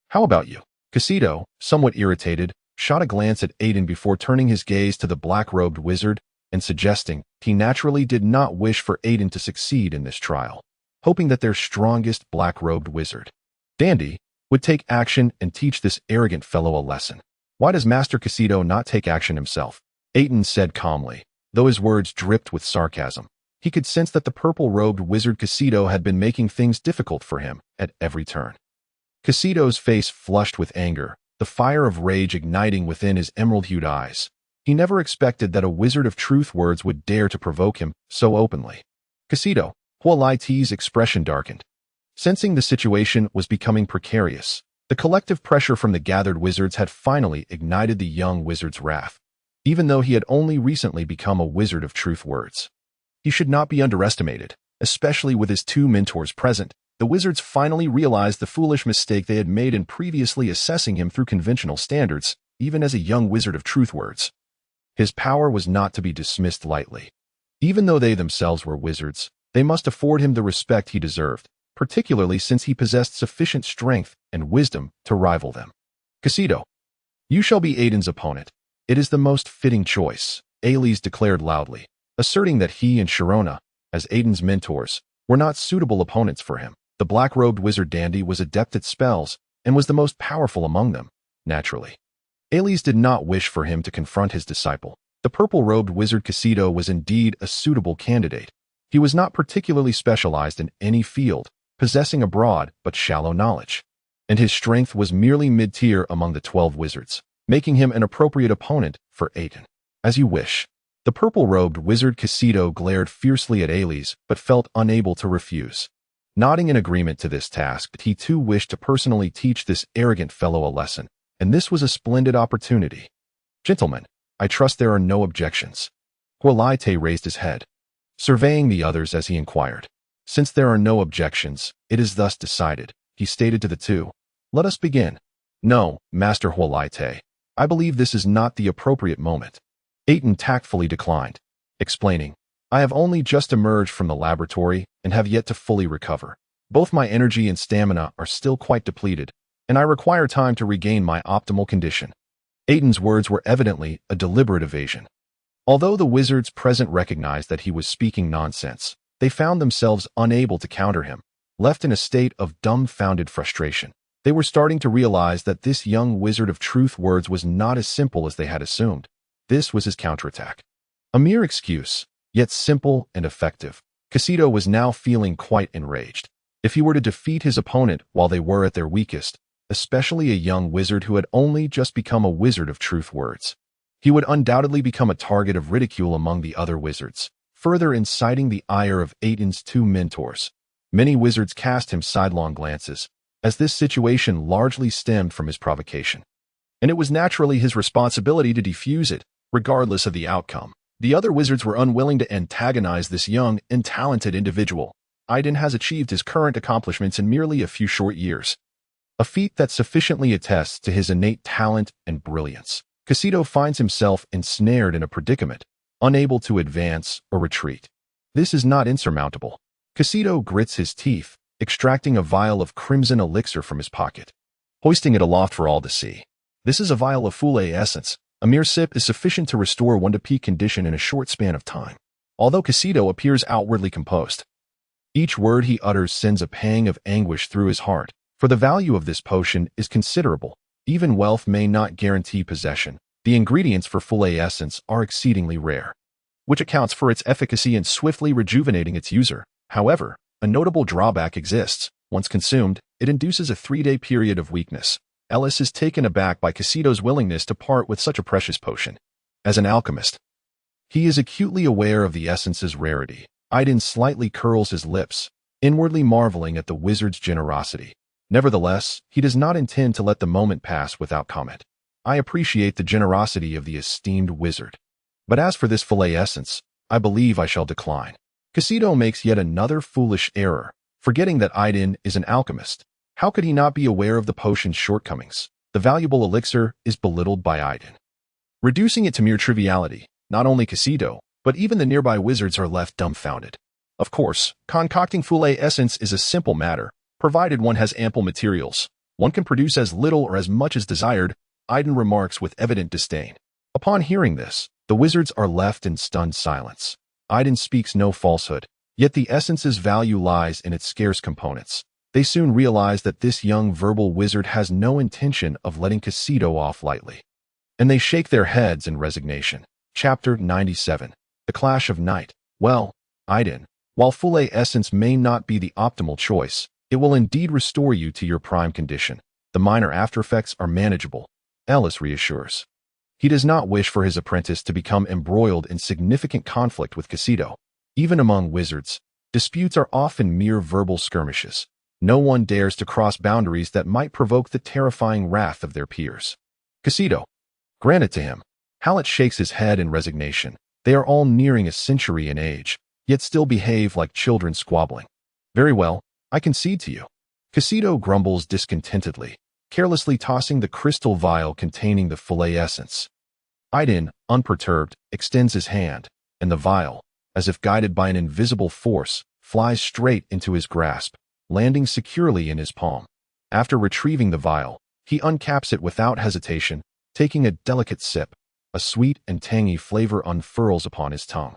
how about you?" Casito, somewhat irritated, shot a glance at Aitin before turning his gaze to the black-robed wizard and suggesting he naturally did not wish for Aitin to succeed in this trial, hoping that their strongest black-robed wizard, Dandy, would take action and teach this arrogant fellow a lesson. "Why does Master Casito not take action himself?" Aitin said calmly, though his words dripped with sarcasm. He could sense that the purple-robed wizard Casito had been making things difficult for him at every turn. Casito's face flushed with anger, the fire of rage igniting within his emerald-hued eyes. He never expected that a wizard of truth words would dare to provoke him so openly. "Casito," Huolite's expression darkened. Sensing the situation was becoming precarious, the collective pressure from the gathered wizards had finally ignited the young wizard's wrath. even though he had only recently become a wizard of truth words. He should not be underestimated, especially with his two mentors present. The wizards finally realized the foolish mistake they had made in previously assessing him through conventional standards, even as a young wizard of truth words. His power was not to be dismissed lightly. Even though they themselves were wizards, they must afford him the respect he deserved, particularly since he possessed sufficient strength and wisdom to rival them. Casito, you shall be Aitin's opponent. It is the most fitting choice, Ailes declared loudly, asserting that he and Sharona, as Aitin's mentors, were not suitable opponents for him. The black-robed wizard dandy was adept at spells and was the most powerful among them, naturally. Ailes did not wish for him to confront his disciple. The purple-robed wizard Casito was indeed a suitable candidate. He was not particularly specialized in any field, possessing a broad but shallow knowledge, and his strength was merely mid-tier among the 12 wizards, making him an appropriate opponent for Aitin. As you wish. The purple-robed wizard Casito glared fiercely at Ailes, but felt unable to refuse. Nodding in agreement to this task, he too wished to personally teach this arrogant fellow a lesson, and this was a splendid opportunity. Gentlemen, I trust there are no objections. Huolite raised his head, surveying the others as he inquired. Since there are no objections, it is thus decided, he stated to the two. Let us begin. No, Master Huolite, I believe this is not the appropriate moment. Aitin tactfully declined, explaining, I have only just emerged from the laboratory and have yet to fully recover. Both my energy and stamina are still quite depleted, and I require time to regain my optimal condition. Aitin's words were evidently a deliberate evasion. Although the wizards present recognized that he was speaking nonsense, they found themselves unable to counter him, left in a state of dumbfounded frustration. They were starting to realize that this young wizard of truth words was not as simple as they had assumed. This was his counterattack. A mere excuse, yet simple and effective. Casito was now feeling quite enraged. If he were to defeat his opponent while they were at their weakest, especially a young wizard who had only just become a wizard of truth words, he would undoubtedly become a target of ridicule among the other wizards, further inciting the ire of Aitin's two mentors. Many wizards cast him sidelong glances, as this situation largely stemmed from his provocation. And it was naturally his responsibility to defuse it, regardless of the outcome. The other wizards were unwilling to antagonize this young and talented individual. Aitin has achieved his current accomplishments in merely a few short years, a feat that sufficiently attests to his innate talent and brilliance. Casito finds himself ensnared in a predicament, unable to advance or retreat. This is not insurmountable. Casito grits his teeth, extracting a vial of crimson elixir from his pocket, hoisting it aloft for all to see. This is a vial of Fule essence. A mere sip is sufficient to restore one to peak condition in a short span of time. Although Casito appears outwardly composed, each word he utters sends a pang of anguish through his heart, for the value of this potion is considerable. Even wealth may not guarantee possession. The ingredients for Fule essence are exceedingly rare, which accounts for its efficacy in swiftly rejuvenating its user. However, a notable drawback exists. Once consumed, it induces a 3-day period of weakness. Ellis is taken aback by Casito's willingness to part with such a precious potion. As an alchemist, he is acutely aware of the essence's rarity. Aitin slightly curls his lips, inwardly marveling at the wizard's generosity. Nevertheless, he does not intend to let the moment pass without comment. I appreciate the generosity of the esteemed wizard. But as for this Fule essence, I believe I shall decline. Casito makes yet another foolish error, forgetting that Aitin is an alchemist. How could he not be aware of the potion's shortcomings? The valuable elixir is belittled by Aitin, reducing it to mere triviality. Not only Casito, but even the nearby wizards are left dumbfounded. Of course, concocting Fule essence is a simple matter, provided one has ample materials. One can produce as little or as much as desired, Aitin remarks with evident disdain. Upon hearing this, the wizards are left in stunned silence. Aitin speaks no falsehood, yet the essence's value lies in its scarce components. They soon realize that this young verbal wizard has no intention of letting Casito off lightly, and they shake their heads in resignation. Chapter 97. The Clash of Night. Well, Aitin, while Fule essence may not be the optimal choice, it will indeed restore you to your prime condition. The minor aftereffects are manageable, Ellis reassures. He does not wish for his apprentice to become embroiled in significant conflict with Casito. Even among wizards, disputes are often mere verbal skirmishes. No one dares to cross boundaries that might provoke the terrifying wrath of their peers. Casito, grant it to him. Hallett shakes his head in resignation. They are all nearing a century in age, yet still behave like children squabbling. Very well, I concede to you. Casito grumbles discontentedly, carelessly tossing the crystal vial containing the fillet essence. Aitin, unperturbed, extends his hand, and the vial, as if guided by an invisible force, flies straight into his grasp, landing securely in his palm. After retrieving the vial, he uncaps it without hesitation, taking a delicate sip. A sweet and tangy flavor unfurls upon his tongue.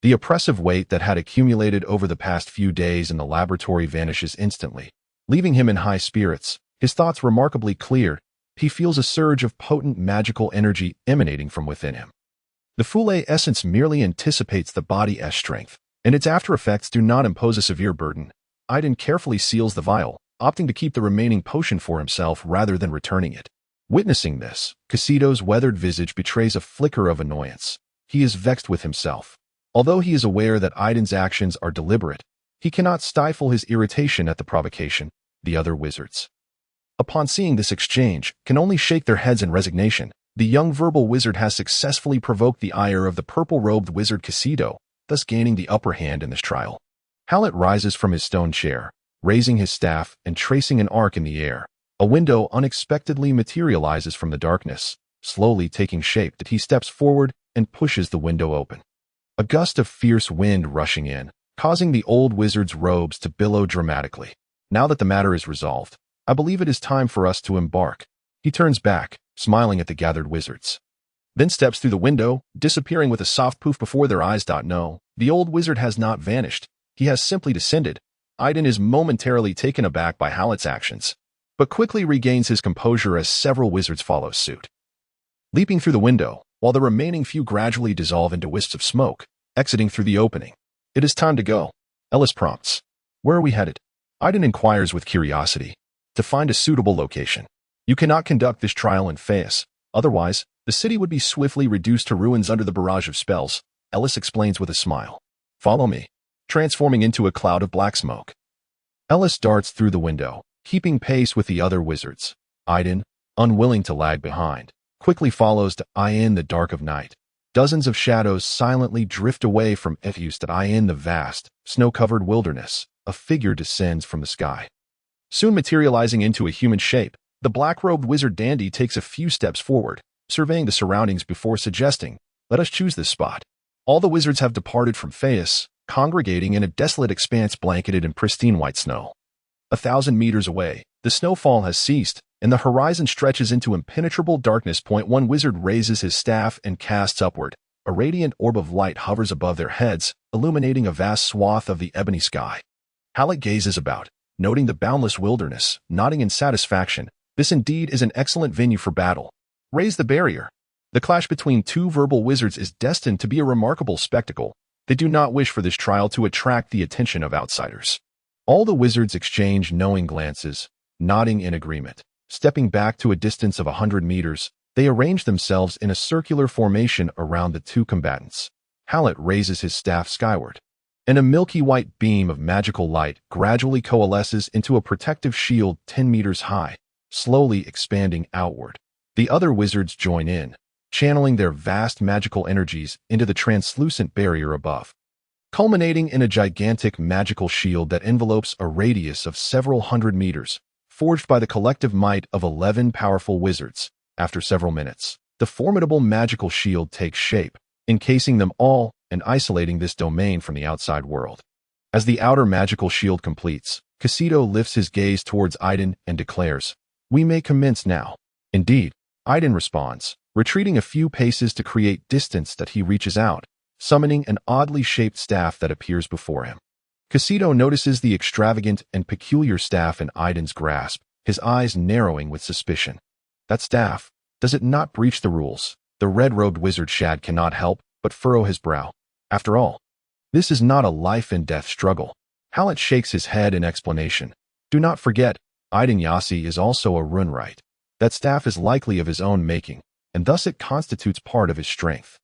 The oppressive weight that had accumulated over the past few days in the laboratory vanishes instantly, leaving him in high spirits, his thoughts remarkably clear. He feels a surge of potent magical energy emanating from within him. The fillet essence merely anticipates the body's strength, and its after-effects do not impose a severe burden. Aitin carefully seals the vial, opting to keep the remaining potion for himself rather than returning it. Witnessing this, Casito's weathered visage betrays a flicker of annoyance. He is vexed with himself. Although he is aware that Aitin's actions are deliberate, he cannot stifle his irritation at the provocation. The other wizards, upon seeing this exchange, can only shake their heads in resignation. The young verbal wizard has successfully provoked the ire of the purple-robed wizard Casito, thus gaining the upper hand in this trial. Hallett rises from his stone chair, raising his staff and tracing an arc in the air. A window unexpectedly materializes from the darkness, slowly taking shape that he steps forward and pushes the window open. A gust of fierce wind rushing in, causing the old wizard's robes to billow dramatically. Now that the matter is resolved, I believe it is time for us to embark. He turns back, smiling at the gathered wizards, then steps through the window, disappearing with a soft poof before their eyes. No, the old wizard has not vanished. He has simply descended. Aitin is momentarily taken aback by Hallett's actions, but quickly regains his composure as several wizards follow suit. Leaping through the window, while the remaining few gradually dissolve into wisps of smoke, exiting through the opening. It is time to go, Ellis prompts. Where are we headed? Aitin inquires with curiosity. To find a suitable location. You cannot conduct this trial in Fayus, otherwise, the city would be swiftly reduced to ruins under the barrage of spells, Ellis explains with a smile. Follow me, transforming into a cloud of black smoke. Ellis darts through the window, keeping pace with the other wizards. Aitin, unwilling to lag behind, quickly follows to in the dark of night. Dozens of shadows silently drift away from Efuse that in the vast, snow-covered wilderness. A figure descends from the sky. Soon materializing into a human shape, the black-robed wizard dandy takes a few steps forward, surveying the surroundings before suggesting, let us choose this spot. All the wizards have departed from Fayus, congregating in a desolate expanse blanketed in pristine white snow. 1,000 meters away, the snowfall has ceased, and the horizon stretches into impenetrable darkness. One wizard raises his staff and casts upward. A radiant orb of light hovers above their heads, illuminating a vast swath of the ebony sky. Hallett gazes about, noting the boundless wilderness, nodding in satisfaction. This indeed is an excellent venue for battle. Raise the barrier. The clash between two verbal wizards is destined to be a remarkable spectacle. They do not wish for this trial to attract the attention of outsiders. All the wizards exchange knowing glances, nodding in agreement. Stepping back to a distance of 100 meters, they arrange themselves in a circular formation around the two combatants. Hallett raises his staff skyward, and a milky white beam of magical light gradually coalesces into a protective shield 10 meters high, slowly expanding outward. The other wizards join in, channeling their vast magical energies into the translucent barrier above, culminating in a gigantic magical shield that envelopes a radius of several hundred meters, forged by the collective might of 11 powerful wizards. After several minutes, the formidable magical shield takes shape, encasing them all and isolating this domain from the outside world. As the outer magical shield completes, Casito lifts his gaze towards Aitin and declares, "We may commence now." Indeed, Aitin responds, retreating a few paces to create distance that he reaches out, summoning an oddly shaped staff that appears before him. Casito notices the extravagant and peculiar staff in Aitin's grasp, his eyes narrowing with suspicion. That staff, does it not breach the rules? The red-robed wizard Shad cannot help but furrow his brow. After all, this is not a life-and-death struggle. Hallett shakes his head in explanation. Do not forget, Aitin Yassi is also a runewright. That staff is likely of his own making, and thus it constitutes part of his strength,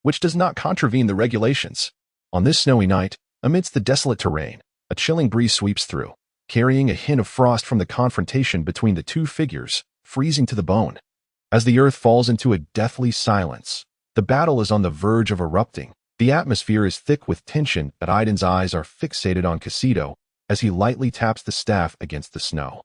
which does not contravene the regulations. On this snowy night, amidst the desolate terrain, a chilling breeze sweeps through, carrying a hint of frost from the confrontation between the two figures, freezing to the bone. As the earth falls into a deathly silence, the battle is on the verge of erupting. The atmosphere is thick with tension, but Aitin's eyes are fixated on Casito as he lightly taps the staff against the snow.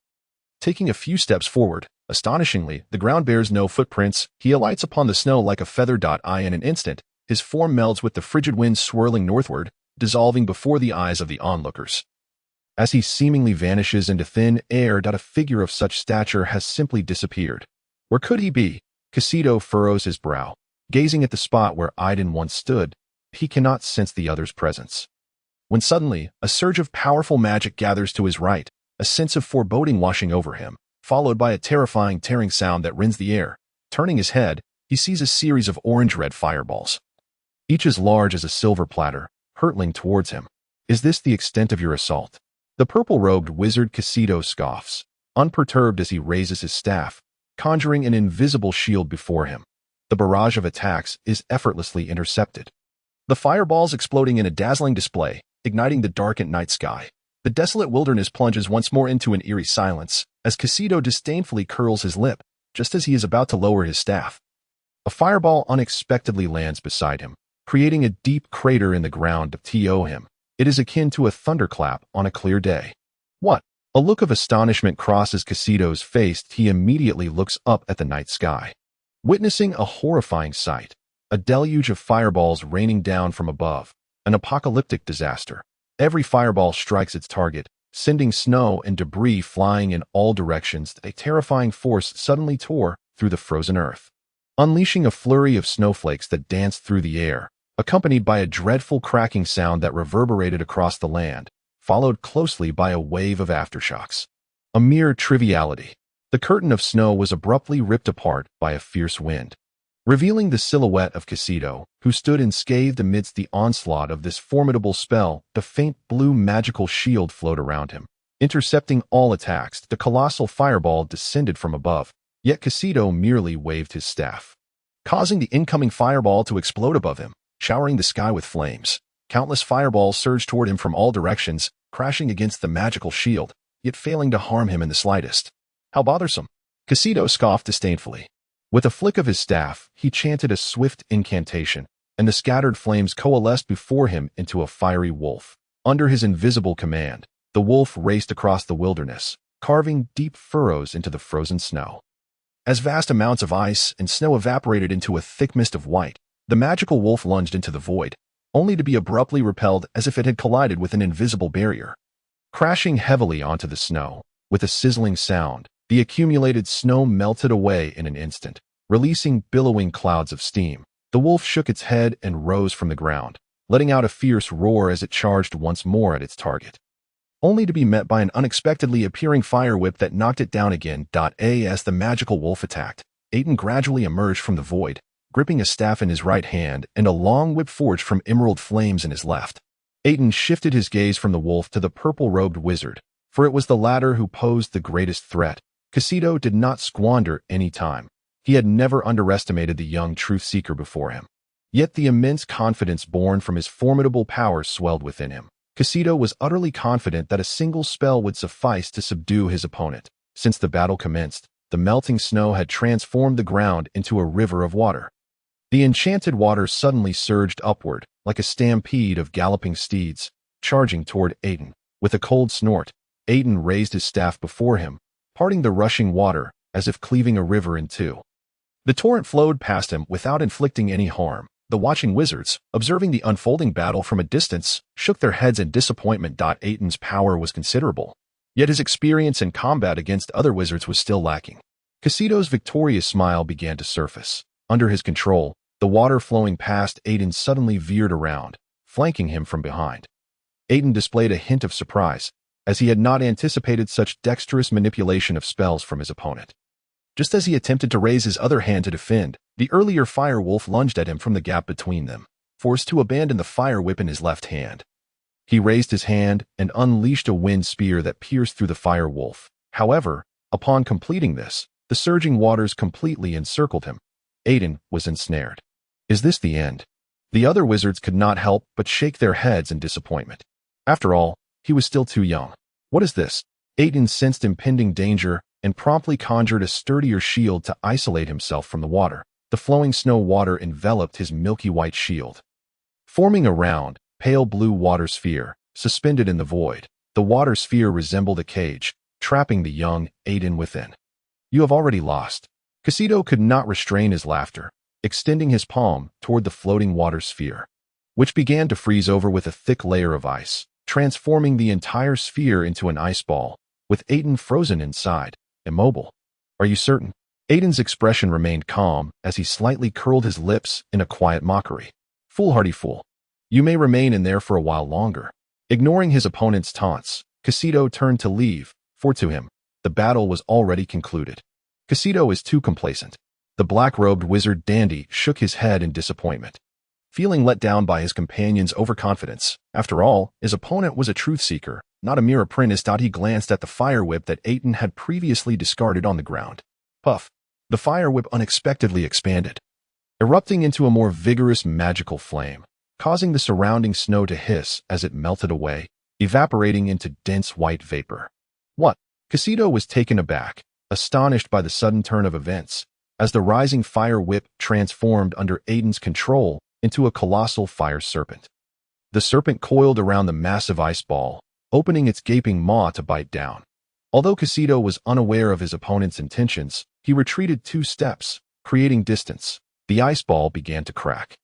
Taking a few steps forward, astonishingly, the ground bears no footprints. He alights upon the snow like a feather. In an instant, his form melds with the frigid wind swirling northward, dissolving before the eyes of the onlookers. As he seemingly vanishes into thin air, a figure of such stature has simply disappeared. Where could he be? Casito furrows his brow, gazing at the spot where Aitin once stood. He cannot sense the other's presence. When suddenly, a surge of powerful magic gathers to his right, a sense of foreboding washing over him, followed by a terrifying tearing sound that rends the air. Turning his head, he sees a series of orange-red fireballs, each as large as a silver platter, hurtling towards him. Is this the extent of your assault? The purple-robed wizard Casito scoffs, unperturbed as he raises his staff, conjuring an invisible shield before him. The barrage of attacks is effortlessly intercepted, the fireballs exploding in a dazzling display, igniting the darkened night sky. The desolate wilderness plunges once more into an eerie silence, as Casito disdainfully curls his lip, just as he is about to lower his staff. A fireball unexpectedly lands beside him, creating a deep crater in the ground to him. It is akin to a thunderclap on a clear day. What? A look of astonishment crosses Casito's face. He immediately looks up at the night sky, witnessing a horrifying sight. A deluge of fireballs raining down from above, an apocalyptic disaster. Every fireball strikes its target, sending snow and debris flying in all directions. A terrifying force suddenly tore through the frozen earth, unleashing a flurry of snowflakes that danced through the air, accompanied by a dreadful cracking sound that reverberated across the land, followed closely by a wave of aftershocks. A mere triviality. The curtain of snow was abruptly ripped apart by a fierce wind, revealing the silhouette of Casito, who stood unscathed amidst the onslaught of this formidable spell. The faint blue magical shield flowed around him, intercepting all attacks. The colossal fireball descended from above, yet Casito merely waved his staff, causing the incoming fireball to explode above him, showering the sky with flames. Countless fireballs surged toward him from all directions, crashing against the magical shield, yet failing to harm him in the slightest. How bothersome! Casito scoffed disdainfully. With a flick of his staff, he chanted a swift incantation, and the scattered flames coalesced before him into a fiery wolf. Under his invisible command, the wolf raced across the wilderness, carving deep furrows into the frozen snow. As vast amounts of ice and snow evaporated into a thick mist of white, the magical wolf lunged into the void, only to be abruptly repelled as if it had collided with an invisible barrier. Crashing heavily onto the snow, with a sizzling sound, the accumulated snow melted away in an instant, releasing billowing clouds of steam. The wolf shook its head and rose from the ground, letting out a fierce roar as it charged once more at its target, only to be met by an unexpectedly appearing fire whip that knocked it down again. As the magical wolf attacked, Aitin gradually emerged from the void, gripping a staff in his right hand and a long whip forged from emerald flames in his left. Aitin shifted his gaze from the wolf to the purple-robed wizard, for it was the latter who posed the greatest threat. Casito did not squander any time. He had never underestimated the young truth-seeker before him. Yet the immense confidence born from his formidable powers swelled within him. Casito was utterly confident that a single spell would suffice to subdue his opponent. Since the battle commenced, the melting snow had transformed the ground into a river of water. The enchanted water suddenly surged upward, like a stampede of galloping steeds, charging toward Aitin. With a cold snort, Aitin raised his staff before him, parting the rushing water as if cleaving a river in two. The torrent flowed past him without inflicting any harm. The watching wizards, observing the unfolding battle from a distance, shook their heads in disappointment. Aitin's power was considerable, yet his experience in combat against other wizards was still lacking. Casito's victorious smile began to surface. Under his control, the water flowing past Aitin suddenly veered around, flanking him from behind. Aitin displayed a hint of surprise, as he had not anticipated such dexterous manipulation of spells from his opponent. Just as he attempted to raise his other hand to defend, the earlier fire wolf lunged at him from the gap between them, forced to abandon the fire whip in his left hand. He raised his hand and unleashed a wind spear that pierced through the fire wolf. However, upon completing this, the surging waters completely encircled him. Aitin was ensnared. Is this the end? The other wizards could not help but shake their heads in disappointment. After all, he was still too young. What is this? Aitin sensed impending danger, and promptly conjured a sturdier shield to isolate himself from the water. The flowing snow water enveloped his milky white shield, forming a round, pale blue water sphere, suspended in the void. The water sphere resembled a cage, trapping the young Aitin within. You have already lost. Casito could not restrain his laughter, extending his palm toward the floating water sphere, which began to freeze over with a thick layer of ice, transforming the entire sphere into an ice ball, with Aitin frozen inside, immobile. Are you certain? Aitin's expression remained calm as he slightly curled his lips in a quiet mockery. Foolhardy fool. You may remain in there for a while longer. Ignoring his opponent's taunts, Casito turned to leave, for to him, the battle was already concluded. Casito is too complacent. The black-robed wizard dandy shook his head in disappointment, feeling let down by his companion's overconfidence. After all, his opponent was a truth-seeker, not a mere apprentice. He glanced at the fire whip that Aitin had previously discarded on the ground. Puff. The fire whip unexpectedly expanded, erupting into a more vigorous magical flame, causing the surrounding snow to hiss as it melted away, evaporating into dense white vapor. What? Casito was taken aback, astonished by the sudden turn of events, as the rising fire whip transformed under Aitin's control into a colossal fire serpent. The serpent coiled around the massive ice ball, opening its gaping maw to bite down. Although Casito was unaware of his opponent's intentions, he retreated 2 steps, creating distance. The ice ball began to crack,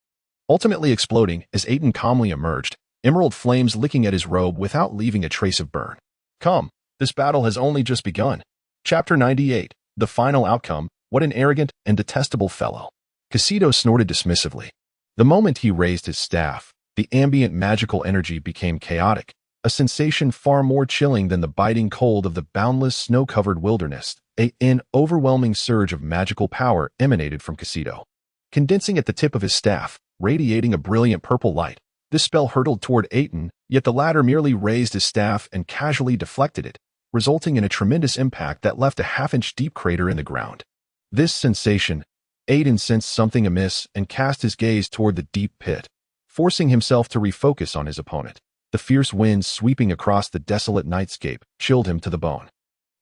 ultimately exploding as Aitin calmly emerged, emerald flames licking at his robe without leaving a trace of burn. Come, this battle has only just begun. Chapter 98, The Final Outcome. What an arrogant and detestable fellow. Casito snorted dismissively. The moment he raised his staff, the ambient magical energy became chaotic, a sensation far more chilling than the biting cold of the boundless snow-covered wilderness. An overwhelming surge of magical power emanated from Casito, condensing at the tip of his staff, radiating a brilliant purple light. This spell hurtled toward Aitin, yet the latter merely raised his staff and casually deflected it, resulting in a tremendous impact that left a half-inch deep crater in the ground. This sensation, Aitin sensed something amiss and cast his gaze toward the deep pit, forcing himself to refocus on his opponent. The fierce wind sweeping across the desolate nightscape chilled him to the bone,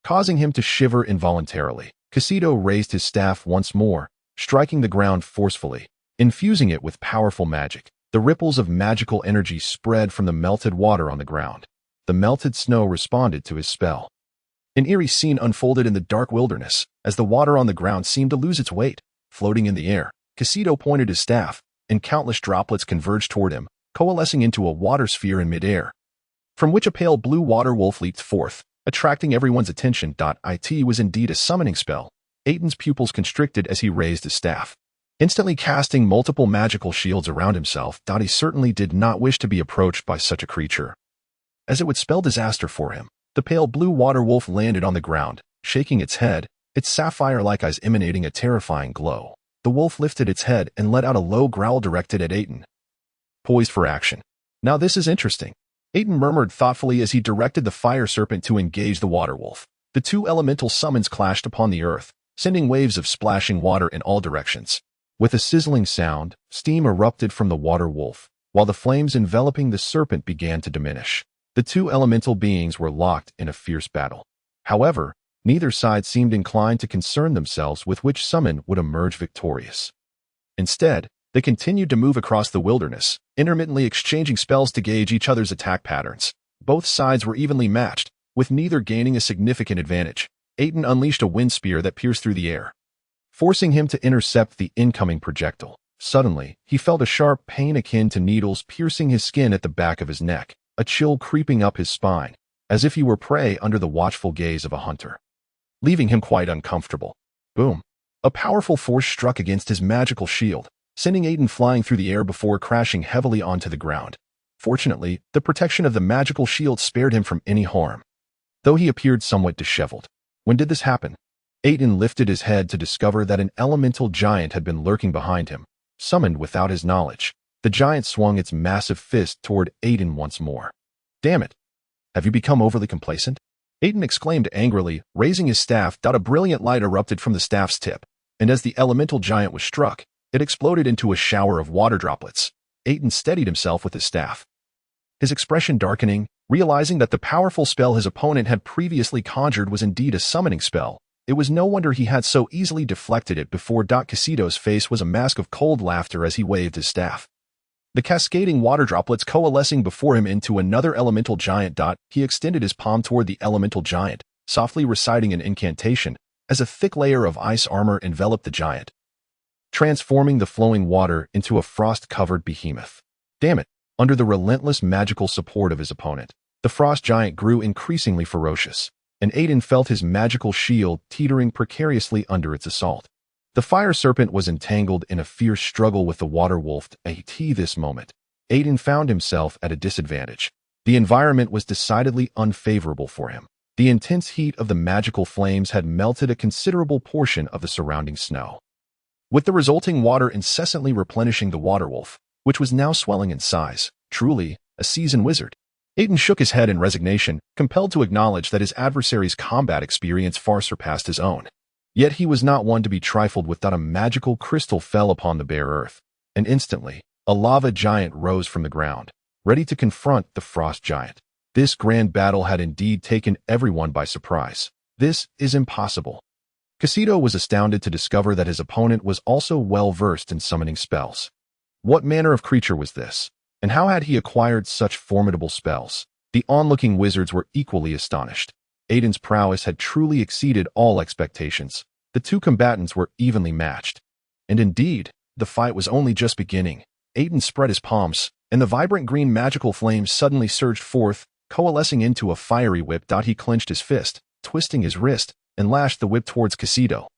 causing him to shiver involuntarily. Casito raised his staff once more, striking the ground forcefully, infusing it with powerful magic. The ripples of magical energy spread from the melted water on the ground. The melted snow responded to his spell. An eerie scene unfolded in the dark wilderness, as the water on the ground seemed to lose its weight. Floating in the air, Casito pointed his staff, and countless droplets converged toward him, coalescing into a water sphere in midair, from which a pale blue water wolf leaped forth, attracting everyone's attention. It was indeed a summoning spell. Aitin's pupils constricted as he raised his staff, instantly casting multiple magical shields around himself. He certainly did not wish to be approached by such a creature, as it would spell disaster for him. The pale blue water wolf landed on the ground, shaking its head, its sapphire-like eyes emanating a terrifying glow. The wolf lifted its head and let out a low growl directed at Aitin, poised for action. Now this is interesting, Aitin murmured thoughtfully as he directed the fire serpent to engage the water wolf. The 2 elemental summons clashed upon the earth, sending waves of splashing water in all directions. With a sizzling sound, steam erupted from the water wolf, while the flames enveloping the serpent began to diminish. The 2 elemental beings were locked in a fierce battle. However, neither side seemed inclined to concern themselves with which summon would emerge victorious. Instead, they continued to move across the wilderness, intermittently exchanging spells to gauge each other's attack patterns. Both sides were evenly matched, with neither gaining a significant advantage. Aitin unleashed a wind spear that pierced through the air, forcing him to intercept the incoming projectile. Suddenly, he felt a sharp pain akin to needles piercing his skin at the back of his neck, a chill creeping up his spine, as if he were prey under the watchful gaze of a hunter, leaving him quite uncomfortable. Boom! A powerful force struck against his magical shield, sending Aitin flying through the air before crashing heavily onto the ground. Fortunately, the protection of the magical shield spared him from any harm, though he appeared somewhat disheveled. When did this happen? Aitin lifted his head to discover that an elemental giant had been lurking behind him, summoned without his knowledge. The giant swung its massive fist toward Aitin once more. Damn it! Have you become overly complacent? Aitin exclaimed angrily, raising his staff. A brilliant light erupted from the staff's tip, and as the elemental giant was struck, it exploded into a shower of water droplets. Aitin steadied himself with his staff, his expression darkening, realizing that the powerful spell his opponent had previously conjured was indeed a summoning spell. It was no wonder he had so easily deflected it before. Casido's face was a mask of cold laughter as he waved his staff. The cascading water droplets coalescing before him into another elemental giant. He extended his palm toward the elemental giant, softly reciting an incantation, as a thick layer of ice armor enveloped the giant, transforming the flowing water into a frost-covered behemoth. Damn it! Under the relentless magical support of his opponent, the frost giant grew increasingly ferocious, and Aitin felt his magical shield teetering precariously under its assault. The fire serpent was entangled in a fierce struggle with the water wolf. At this moment, Aitin found himself at a disadvantage. The environment was decidedly unfavorable for him. The intense heat of the magical flames had melted a considerable portion of the surrounding snow, with the resulting water incessantly replenishing the water wolf, which was now swelling in size. Truly, a seasoned wizard. Aitin shook his head in resignation, compelled to acknowledge that his adversary's combat experience far surpassed his own. Yet he was not one to be trifled with. A magical crystal fell upon the bare earth, and instantly, a lava giant rose from the ground, ready to confront the frost giant. This grand battle had indeed taken everyone by surprise. This is impossible. Casido was astounded to discover that his opponent was also well versed in summoning spells. What manner of creature was this? And how had he acquired such formidable spells? The onlooking wizards were equally astonished. Aitin's prowess had truly exceeded all expectations. The two combatants were evenly matched. And indeed, the fight was only just beginning. Aitin spread his palms, and the vibrant green magical flames suddenly surged forth, coalescing into a fiery whip. He clenched his fist, twisting his wrist, and lashed the whip towards Casido.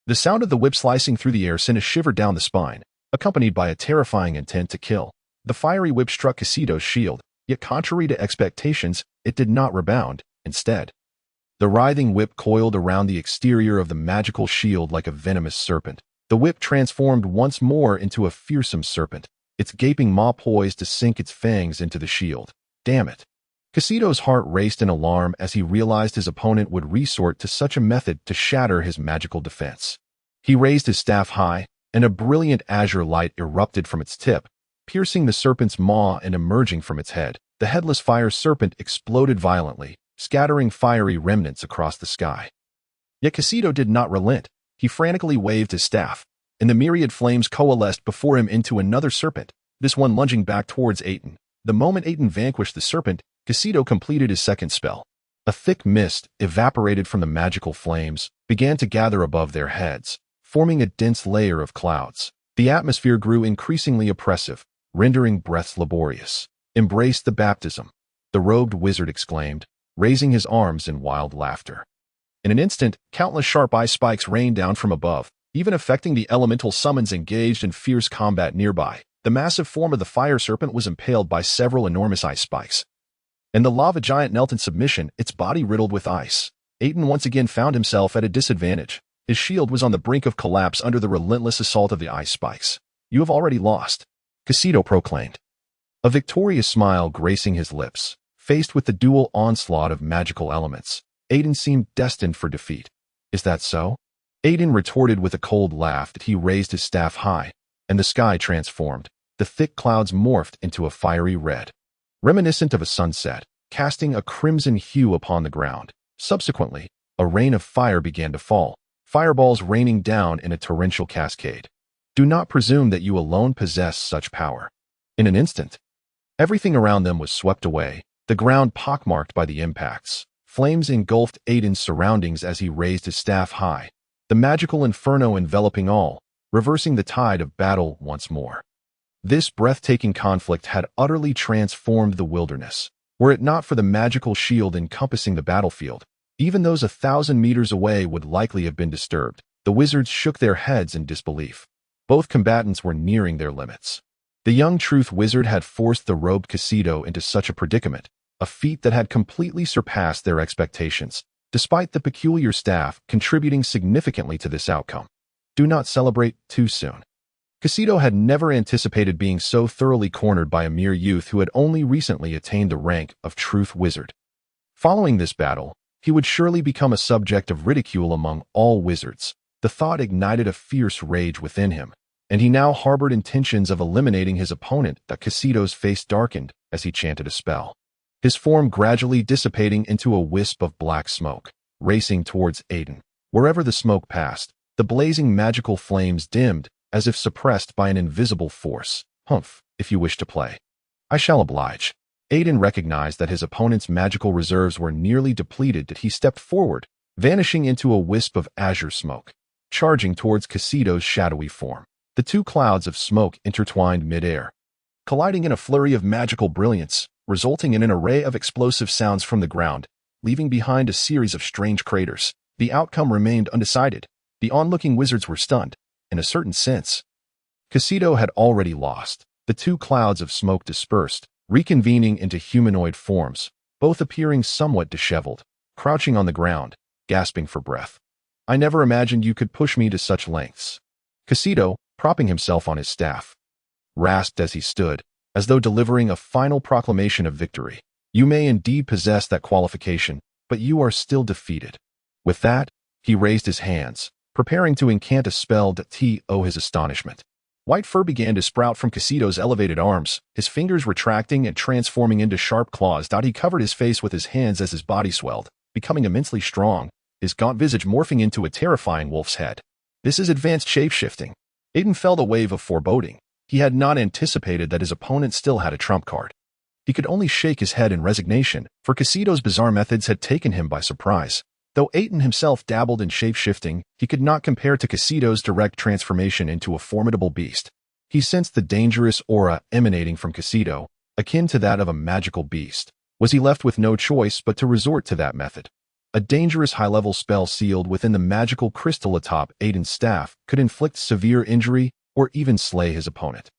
The sound of the whip slicing through the air sent a shiver down the spine, accompanied by a terrifying intent to kill. The fiery whip struck Casido's shield, yet contrary to expectations, it did not rebound. Instead, the writhing whip coiled around the exterior of the magical shield like a venomous serpent. The whip transformed once more into a fearsome serpent, its gaping maw poised to sink its fangs into the shield. Damn it! Casido's heart raced in alarm as he realized his opponent would resort to such a method to shatter his magical defense. He raised his staff high, and a brilliant azure light erupted from its tip, piercing the serpent's maw and emerging from its head. The headless fire serpent exploded violently, scattering fiery remnants across the sky. Yet Casido did not relent. He frantically waved his staff, and the myriad flames coalesced before him into another serpent, this one lunging back towards Aitin. The moment Aitin vanquished the serpent, Casido completed his second spell. A thick mist, evaporated from the magical flames, began to gather above their heads, forming a dense layer of clouds. The atmosphere grew increasingly oppressive, rendering breaths laborious. "Embrace the baptism," the robed wizard exclaimed, raising his arms in wild laughter. In an instant, countless sharp ice spikes rained down from above, even affecting the elemental summons engaged in fierce combat nearby. The massive form of the fire serpent was impaled by several enormous ice spikes, and the lava giant knelt in submission, its body riddled with ice. Aitin once again found himself at a disadvantage. His shield was on the brink of collapse under the relentless assault of the ice spikes. "You have already lost," Casido proclaimed, a victorious smile gracing his lips. Faced with the dual onslaught of magical elements, Aitin seemed destined for defeat. "Is that so?" Aitin retorted with a cold laugh. He raised his staff high, and the sky transformed. The thick clouds morphed into a fiery red, reminiscent of a sunset, casting a crimson hue upon the ground. Subsequently, a rain of fire began to fall, fireballs raining down in a torrential cascade. Do not presume that you alone possess such power. In an instant, everything around them was swept away, the ground pockmarked by the impacts. Flames engulfed Aitin's surroundings as he raised his staff high, the magical inferno enveloping all, reversing the tide of battle once more. This breathtaking conflict had utterly transformed the wilderness. Were it not for the magical shield encompassing the battlefield, even those 1,000 meters away would likely have been disturbed. The wizards shook their heads in disbelief. Both combatants were nearing their limits. The young truth wizard had forced the robed Casido into such a predicament, a feat that had completely surpassed their expectations, despite the peculiar staff contributing significantly to this outcome. Do not celebrate too soon. Casido had never anticipated being so thoroughly cornered by a mere youth who had only recently attained the rank of truth wizard. Following this battle, he would surely become a subject of ridicule among all wizards. The thought ignited a fierce rage within him, and he now harbored intentions of eliminating his opponent. Casido's face darkened as he chanted a spell, his form gradually dissipating into a wisp of black smoke, racing towards Aitin. Wherever the smoke passed, the blazing magical flames dimmed, as if suppressed by an invisible force. Humph, if you wish to play. I shall oblige. Aitin recognized that his opponent's magical reserves were nearly depleted as he stepped forward, vanishing into a wisp of azure smoke, charging towards Casido's shadowy form. The two clouds of smoke intertwined mid-air, colliding in a flurry of magical brilliance, resulting in an array of explosive sounds from the ground, leaving behind a series of strange craters. The outcome remained undecided. The onlooking wizards were stunned. In a certain sense, Casido had already lost. The two clouds of smoke dispersed, reconvening into humanoid forms, both appearing somewhat disheveled, crouching on the ground, gasping for breath. I never imagined you could push me to such lengths. Casido, propping himself on his staff, rasped as he stood, as though delivering a final proclamation of victory. You may indeed possess that qualification, but you are still defeated. With that, he raised his hands, preparing to incant a spell to his astonishment. White fur began to sprout from Casido's elevated arms, his fingers retracting and transforming into sharp claws. He covered his face with his hands as his body swelled, becoming immensely strong, his gaunt visage morphing into a terrifying wolf's head. This is advanced shape-shifting. Aitin felt a wave of foreboding. He had not anticipated that his opponent still had a trump card. He could only shake his head in resignation, for Casido's bizarre methods had taken him by surprise. Though Aitin himself dabbled in shape-shifting, he could not compare to Casido's direct transformation into a formidable beast. He sensed the dangerous aura emanating from Casido, akin to that of a magical beast. Was he left with no choice but to resort to that method? A dangerous high-level spell sealed within the magical crystal atop Aitin's staff could inflict severe injury or even slay his opponent.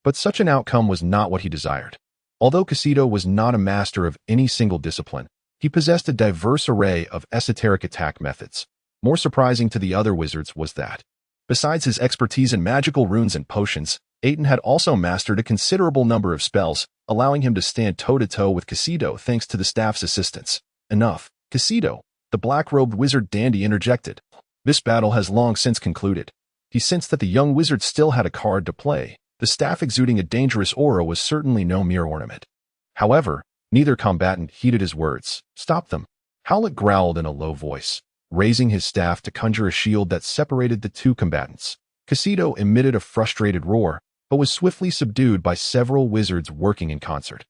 But such an outcome was not what he desired. Although Casido was not a master of any single discipline, he possessed a diverse array of esoteric attack methods. More surprising to the other wizards was that, besides his expertise in magical runes and potions, Aitin had also mastered a considerable number of spells, allowing him to stand toe-to-toe with Casido thanks to the staff's assistance. Enough. Casido, the black-robed wizard dandy interjected. This battle has long since concluded. He sensed that the young wizard still had a card to play. The staff exuding a dangerous aura was certainly no mere ornament. However, neither combatant heeded his words. Stop them. Howlett growled in a low voice, raising his staff to conjure a shield that separated the two combatants. Casido emitted a frustrated roar, but was swiftly subdued by several wizards working in concert.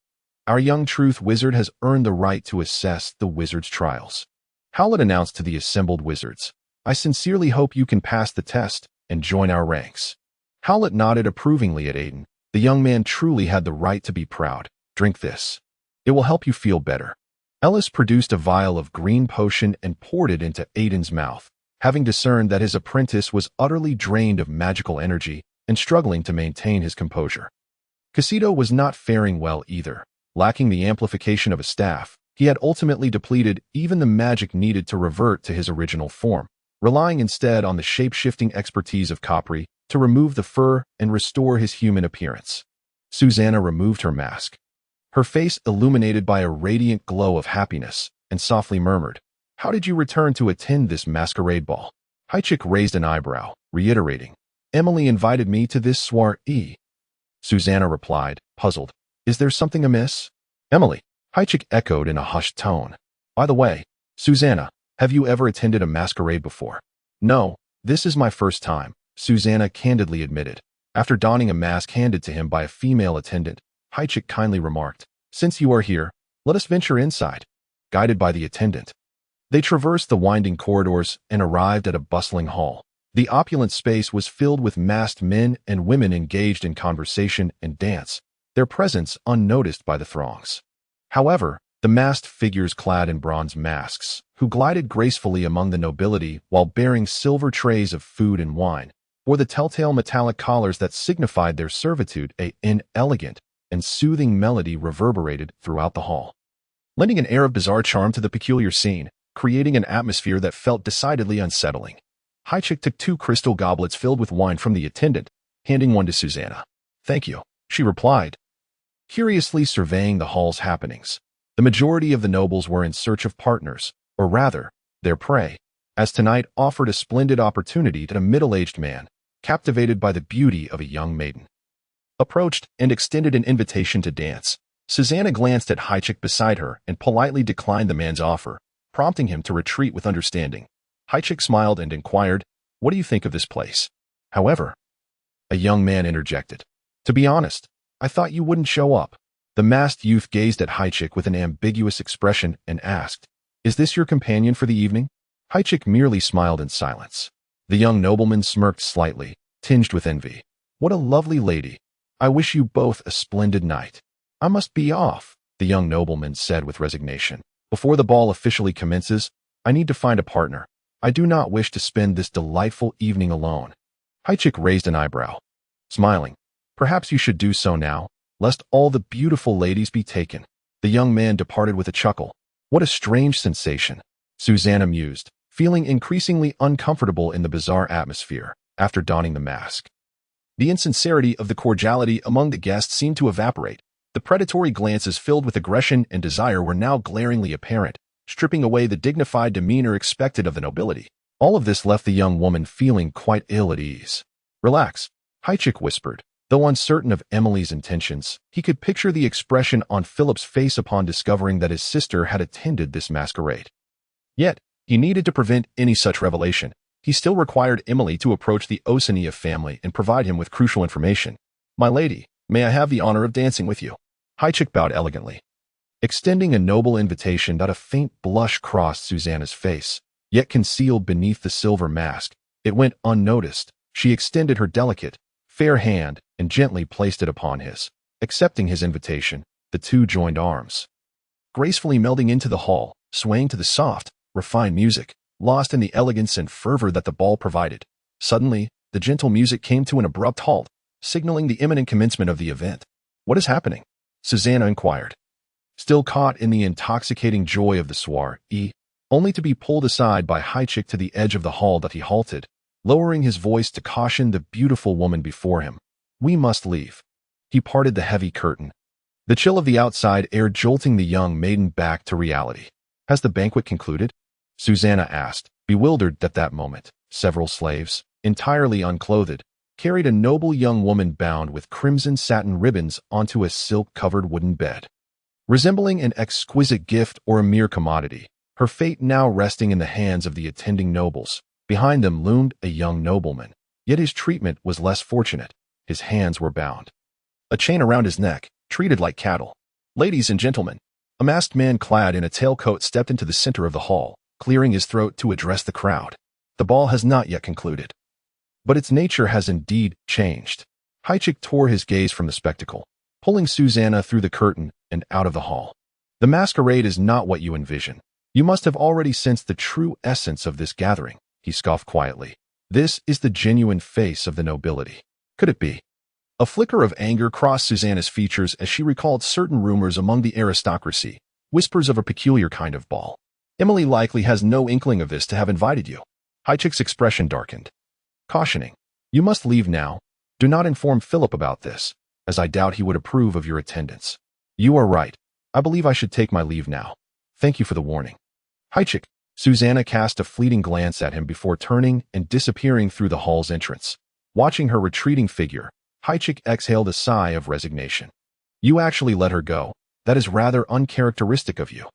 Our young truth wizard has earned the right to assess the wizard's trials. Howlett announced to the assembled wizards. I sincerely hope you can pass the test and join our ranks. Howlett nodded approvingly at Aitin. The young man truly had the right to be proud. Drink this. It will help you feel better. Ellis produced a vial of green potion and poured it into Aitin's mouth, having discerned that his apprentice was utterly drained of magical energy and struggling to maintain his composure. Casido was not faring well either. Lacking the amplification of a staff, he had ultimately depleted even the magic needed to revert to his original form, relying instead on the shape-shifting expertise of Capri to remove the fur and restore his human appearance. Susanna removed her mask, her face illuminated by a radiant glow of happiness, and softly murmured, How did you return to attend this masquerade ball? Hychik raised an eyebrow, reiterating, Emily invited me to this soiree. Susanna replied, puzzled, Is there something amiss? Emily, Hychik echoed in a hushed tone. By the way, Susanna, have you ever attended a masquerade before? No, this is my first time, Susanna candidly admitted. After donning a mask handed to him by a female attendant, Hychik kindly remarked, Since you are here, let us venture inside. Guided by the attendant, they traversed the winding corridors and arrived at a bustling hall. The opulent space was filled with masked men and women engaged in conversation and dance, their presence unnoticed by the throngs. However, the masked figures clad in bronze masks, who glided gracefully among the nobility while bearing silver trays of food and wine, wore the telltale metallic collars that signified their servitude. An elegant and soothing melody reverberated throughout the hall, lending an air of bizarre charm to the peculiar scene, creating an atmosphere that felt decidedly unsettling. Hychik took 2 crystal goblets filled with wine from the attendant, handing one to Susanna. Thank you, she replied, curiously surveying the hall's happenings. The majority of the nobles were in search of partners, or rather, their prey, as tonight offered a splendid opportunity to a middle-aged man, captivated by the beauty of a young maiden, approached and extended an invitation to dance. Susanna glanced at Hychik beside her and politely declined the man's offer, prompting him to retreat with understanding. Haichik smiled and inquired, "What do you think of this place?" However, a young man interjected, "To be honest, I thought you wouldn't show up." The masked youth gazed at Haichik with an ambiguous expression and asked, "Is this your companion for the evening?" Haichik merely smiled in silence. The young nobleman smirked slightly, tinged with envy. "What a lovely lady. I wish you both a splendid night." "I must be off," the young nobleman said with resignation. "Before the ball officially commences, I need to find a partner. I do not wish to spend this delightful evening alone." Haichik raised an eyebrow, smiling. "Perhaps you should do so now, lest all the beautiful ladies be taken." The young man departed with a chuckle. What a strange sensation, Susanna mused, feeling increasingly uncomfortable in the bizarre atmosphere after donning the mask. The insincerity of the cordiality among the guests seemed to evaporate. The predatory glances filled with aggression and desire were now glaringly apparent, stripping away the dignified demeanor expected of the nobility. All of this left the young woman feeling quite ill at ease. "Relax," Haichik whispered. Though uncertain of Emily's intentions, he could picture the expression on Philip's face upon discovering that his sister had attended this masquerade. Yet, he needed to prevent any such revelation. He still required Emily to approach the Osania family and provide him with crucial information. "My lady, may I have the honor of dancing with you?" Haichik bowed elegantly, extending a noble invitation. That a faint blush crossed Susanna's face, yet concealed beneath the silver mask. It went unnoticed. She extended her delicate, fair hand and gently placed it upon his. Accepting his invitation, the two joined arms, gracefully melding into the hall, swaying to the soft, refined music, lost in the elegance and fervor that the ball provided. Suddenly, the gentle music came to an abrupt halt, signaling the imminent commencement of the event. "What is happening?" Susanna inquired, still caught in the intoxicating joy of the soiree, only to be pulled aside by Haichik to the edge of the hall. That he halted, lowering his voice to caution the beautiful woman before him. "We must leave." He parted the heavy curtain, the chill of the outside air jolting the young maiden back to reality. "Has the banquet concluded?" Susanna asked, bewildered at that moment. Several slaves, entirely unclothed, carried a noble young woman bound with crimson satin ribbons onto a silk-covered wooden bed. Resembling an exquisite gift or a mere commodity, her fate now resting in the hands of the attending nobles. Behind them loomed a young nobleman, yet his treatment was less fortunate. His hands were bound, a chain around his neck, treated like cattle. "Ladies and gentlemen," a masked man clad in a tailcoat stepped into the center of the hall, clearing his throat to address the crowd. "The ball has not yet concluded, but its nature has indeed changed." Haichik tore his gaze from the spectacle, pulling Susanna through the curtain and out of the hall. "The masquerade is not what you envision. You must have already sensed the true essence of this gathering," he scoffed quietly. "This is the genuine face of the nobility." Could it be? A flicker of anger crossed Susanna's features as she recalled certain rumors among the aristocracy, whispers of a peculiar kind of ball. "Emily likely has no inkling of this to have invited you." Haichik's expression darkened, cautioning, "You must leave now. Do not inform Philip about this, as I doubt he would approve of your attendance." "You are right. I believe I should take my leave now. Thank you for the warning." "Haichik," Susanna cast a fleeting glance at him before turning and disappearing through the hall's entrance. Watching her retreating figure, Haichik exhaled a sigh of resignation. "You actually let her go. That is rather uncharacteristic of you."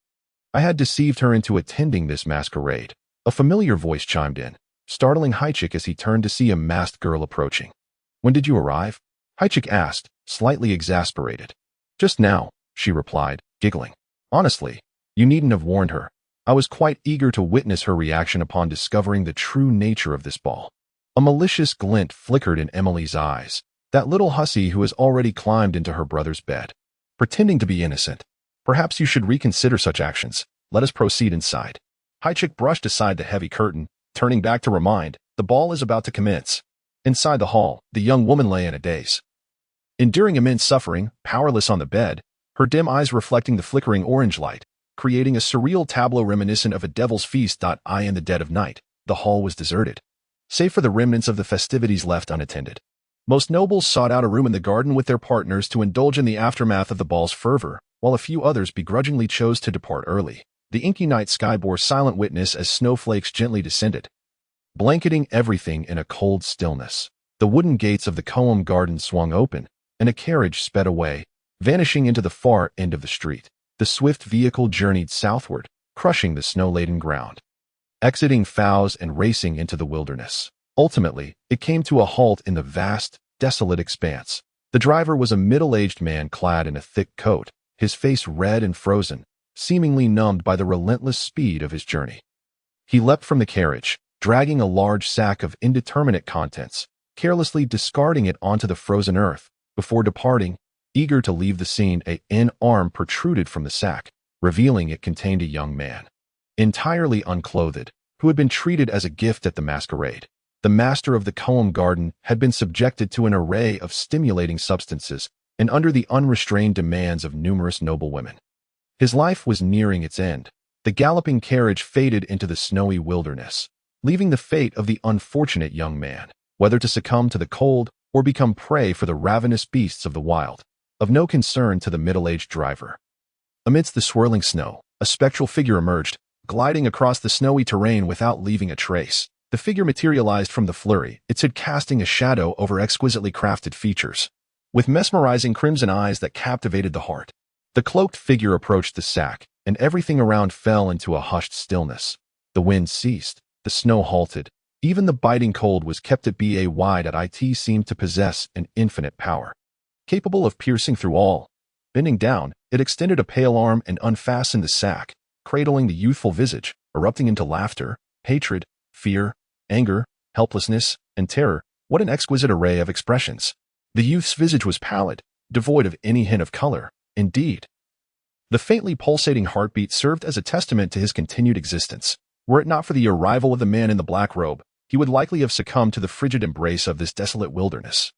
"I had deceived her into attending this masquerade," a familiar voice chimed in, startling Haichik as he turned to see a masked girl approaching. "When did you arrive?" Haichik asked, slightly exasperated. "Just now," she replied, giggling. "Honestly, you needn't have warned her. I was quite eager to witness her reaction upon discovering the true nature of this ball." A malicious glint flickered in Emily's eyes, that little hussy who has already climbed into her brother's bed, pretending to be innocent. "Perhaps you should reconsider such actions. Let us proceed inside." Haichik brushed aside the heavy curtain, turning back to remind, "The ball is about to commence." Inside the hall, the young woman lay in a daze, enduring immense suffering, powerless on the bed, her dim eyes reflecting the flickering orange light, creating a surreal tableau reminiscent of a devil's feast. In the dead of night, the hall was deserted, save for the remnants of the festivities left unattended. Most nobles sought out a room in the garden with their partners to indulge in the aftermath of the ball's fervor, while a few others begrudgingly chose to depart early. The inky night sky bore silent witness as snowflakes gently descended, blanketing everything in a cold stillness. The wooden gates of the Coam garden swung open, and a carriage sped away, vanishing into the far end of the street. The swift vehicle journeyed southward, crushing the snow-laden ground. exiting vows and racing into the wilderness. Ultimately, it came to a halt in the vast, desolate expanse. The driver was a middle-aged man clad in a thick coat, his face red and frozen, seemingly numbed by the relentless speed of his journey. He leapt from the carriage, dragging a large sack of indeterminate contents, carelessly discarding it onto the frozen earth. Before departing, eager to leave the scene, an arm protruded from the sack, revealing it contained a young man, entirely unclothed, who had been treated as a gift at the masquerade. The master of the Column Garden had been subjected to an array of stimulating substances and under the unrestrained demands of numerous noblewomen. His life was nearing its end. The galloping carriage faded into the snowy wilderness, leaving the fate of the unfortunate young man, whether to succumb to the cold or become prey for the ravenous beasts of the wild, of no concern to the middle-aged driver. Amidst the swirling snow, a spectral figure emerged, gliding across the snowy terrain without leaving a trace. The figure materialized from the flurry, its head casting a shadow over exquisitely crafted features, with mesmerizing crimson eyes that captivated the heart. The cloaked figure approached the sack, and everything around fell into a hushed stillness. The wind ceased, the snow halted, even the biting cold was kept at bay. Wide at it seemed to possess an infinite power, capable of piercing through all. Bending down, it extended a pale arm and unfastened the sack, cradling the youthful visage, erupting into laughter, hatred, fear, anger, helplessness, and terror. What an exquisite array of expressions! The youth's visage was pallid, devoid of any hint of color. Indeed, the faintly pulsating heartbeat served as a testament to his continued existence. Were it not for the arrival of the man in the black robe, he would likely have succumbed to the frigid embrace of this desolate wilderness,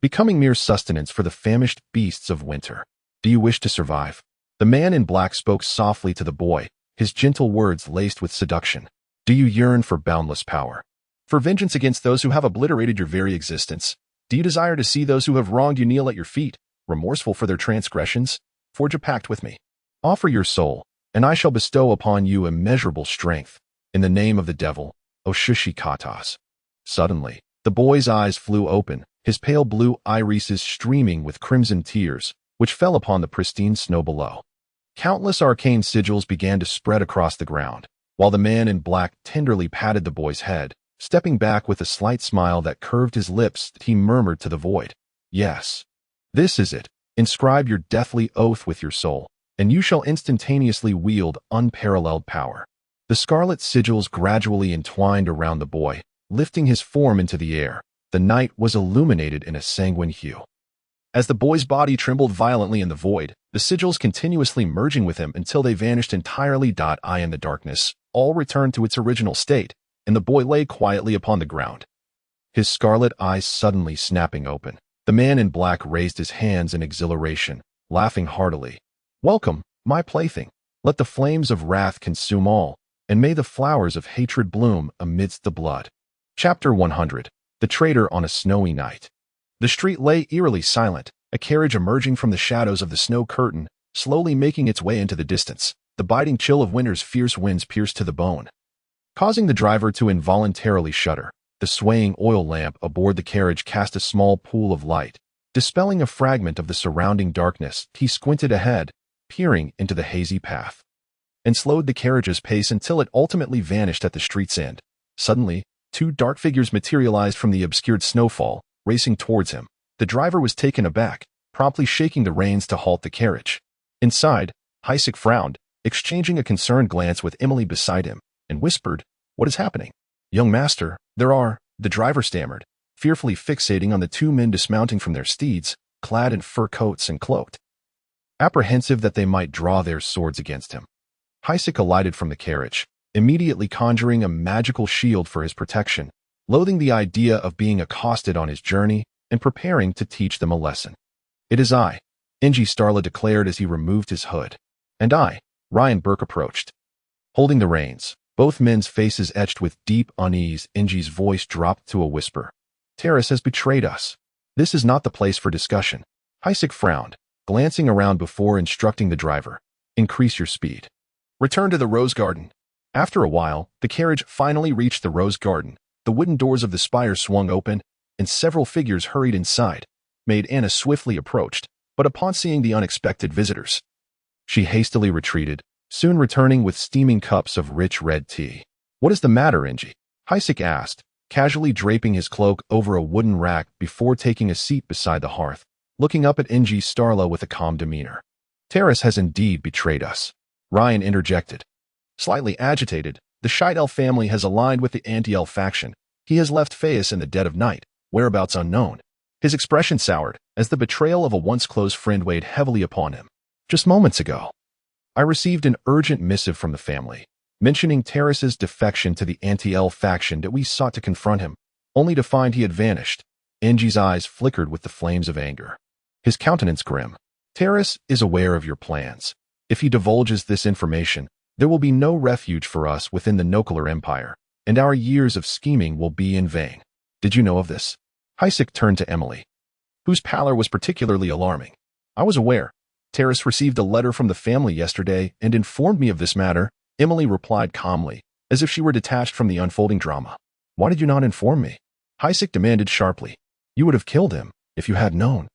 becoming mere sustenance for the famished beasts of winter. Do you wish to survive? The man in black spoke softly to the boy, his gentle words laced with seduction. Do you yearn for boundless power? For vengeance against those who have obliterated your very existence? Do you desire to see those who have wronged you kneel at your feet, remorseful for their transgressions? Forge a pact with me. Offer your soul, and I shall bestow upon you immeasurable strength. In the name of the devil, O Shushikatas. Suddenly, the boy's eyes flew open, his pale blue irises streaming with crimson tears, which fell upon the pristine snow below. Countless arcane sigils began to spread across the ground, while the man in black tenderly patted the boy's head. Stepping back with a slight smile that curved his lips, he murmured to the void, "Yes, this is it. Inscribe your deathly oath with your soul, and you shall instantaneously wield unparalleled power." The scarlet sigils gradually entwined around the boy, lifting his form into the air. The night was illuminated in a sanguine hue. As the boy's body trembled violently in the void, the sigils continuously merging with him until they vanished entirely. In the darkness, all returned to its original state, and the boy lay quietly upon the ground, his scarlet eyes suddenly snapping open. The man in black raised his hands in exhilaration, laughing heartily. "Welcome, my plaything. Let the flames of wrath consume all, and may the flowers of hatred bloom amidst the blood." Chapter 100. The Traitor on a Snowy Night. The street lay eerily silent, a carriage emerging from the shadows of the snow curtain, slowly making its way into the distance. The biting chill of winter's fierce winds pierced to the bone, causing the driver to involuntarily shudder. The swaying oil lamp aboard the carriage cast a small pool of light, dispelling a fragment of the surrounding darkness. He squinted ahead, peering into the hazy path, and slowed the carriage's pace until it ultimately vanished at the street's end. Suddenly, two dark figures materialized from the obscured snowfall, racing towards him. The driver was taken aback, promptly shaking the reins to halt the carriage. Inside, Aitin frowned, exchanging a concerned glance with Emily beside him, and whispered, "What is happening?" "Young master, the driver stammered, fearfully fixating on the two men dismounting from their steeds, clad in fur coats and cloaked, apprehensive that they might draw their swords against him. Aitin alighted from the carriage, immediately conjuring a magical shield for his protection, loathing the idea of being accosted on his journey and preparing to teach them a lesson. "It is I," Ingi Starla declared as he removed his hood. "And I," Ryan Burke approached, holding the reins, both men's faces etched with deep unease. Ingi's voice dropped to a whisper. "Terrace has betrayed us. This is not the place for discussion." Aitin frowned, glancing around before instructing the driver, "Increase your speed. Return to the Rose Garden." After a while, the carriage finally reached the Rose Garden. The wooden doors of the spire swung open, and several figures hurried inside. Maid Anna swiftly approached, but upon seeing the unexpected visitors, she hastily retreated, soon returning with steaming cups of rich red tea. What is the matter, Inji? Hisik asked, casually draping his cloak over a wooden rack before taking a seat beside the hearth, looking up at Inji Starla with a calm demeanor. Terrace has indeed betrayed us, Ryan interjected. Slightly agitated, the Shidel family has aligned with the anti-elf faction. He has left Feus in the dead of night, whereabouts unknown. His expression soured as the betrayal of a once close friend weighed heavily upon him. Just moments ago, I received an urgent missive from the family, mentioning Terrace's defection to the anti-elf faction that we sought to confront him, only to find he had vanished. Enji's eyes flickered with the flames of anger. His countenance grim. Terrace is aware of your plans. If he divulges this information, there will be no refuge for us within the Nokular Empire, and our years of scheming will be in vain. Did you know of this? Hisik turned to Emily, whose pallor was particularly alarming. I was aware. Terrace received a letter from the family yesterday and informed me of this matter, Emily replied calmly, as if she were detached from the unfolding drama. Why did you not inform me? Hisik demanded sharply. You would have killed him, if you had known.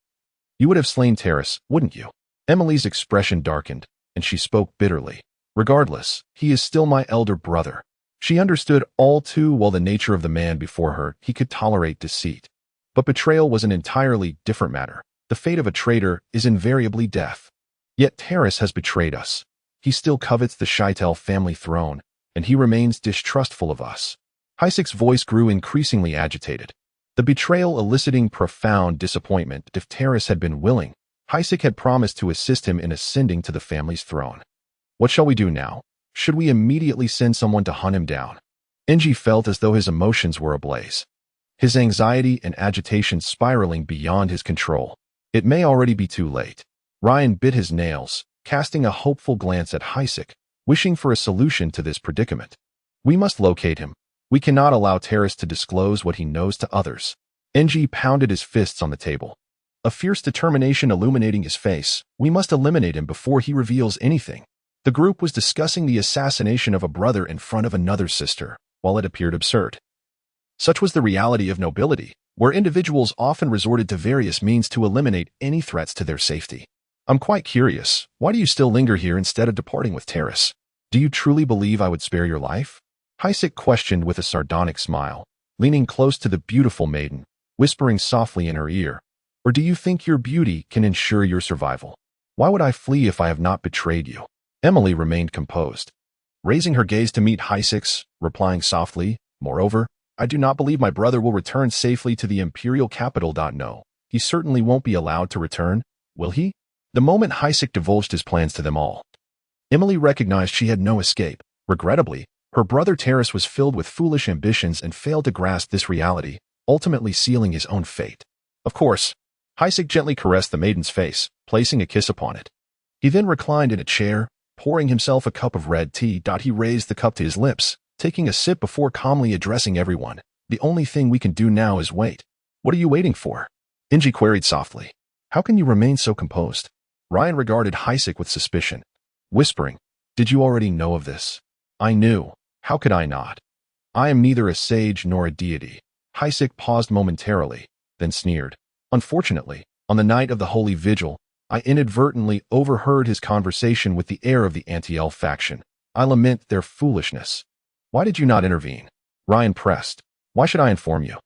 You would have slain Terrace, wouldn't you? Emily's expression darkened, and she spoke bitterly. Regardless, he is still my elder brother. She understood all too well the nature of the man before her. He could tolerate deceit. But betrayal was an entirely different matter. The fate of a traitor is invariably death. Yet Terrace has betrayed us. He still covets the Shidel family throne, and he remains distrustful of us. Hisik's voice grew increasingly agitated. The betrayal eliciting profound disappointment. If Terrace had been willing, Hisik had promised to assist him in ascending to the family's throne. What shall we do now? Should we immediately send someone to hunt him down? Inji felt as though his emotions were ablaze, his anxiety and agitation spiraling beyond his control. It may already be too late. Ryan bit his nails, casting a hopeful glance at Hisik, wishing for a solution to this predicament. We must locate him. We cannot allow Terrace to disclose what he knows to others. Inji pounded his fists on the table, a fierce determination illuminating his face. We must eliminate him before he reveals anything. The group was discussing the assassination of a brother in front of another sister, while it appeared absurd. Such was the reality of nobility, where individuals often resorted to various means to eliminate any threats to their safety. I'm quite curious, why do you still linger here instead of departing with Terrace? Do you truly believe I would spare your life? Hisik questioned with a sardonic smile, leaning close to the beautiful maiden, whispering softly in her ear. Or do you think your beauty can ensure your survival? Why would I flee if I have not betrayed you? Emily remained composed, raising her gaze to meet Hisik's, replying softly, moreover, I do not believe my brother will return safely to the imperial capital. No, he certainly won't be allowed to return, will he? The moment Hisik divulged his plans to them all, Emily recognized she had no escape. Regrettably, her brother Terrace was filled with foolish ambitions and failed to grasp this reality, ultimately sealing his own fate. Of course, Hisik gently caressed the maiden's face, placing a kiss upon it. He then reclined in a chair, pouring himself a cup of red tea. He raised the cup to his lips, taking a sip before calmly addressing everyone. The only thing we can do now is wait. What are you waiting for? Inji queried softly. How can you remain so composed? Ryan regarded Hisik with suspicion, whispering, Did you already know of this? I knew. How could I not? I am neither a sage nor a deity. Hisik paused momentarily, then sneered. Unfortunately, on the night of the Holy Vigil, I inadvertently overheard his conversation with the heir of the anti-elf faction. I lament their foolishness. Why did you not intervene? Ryan pressed. Why should I inform you?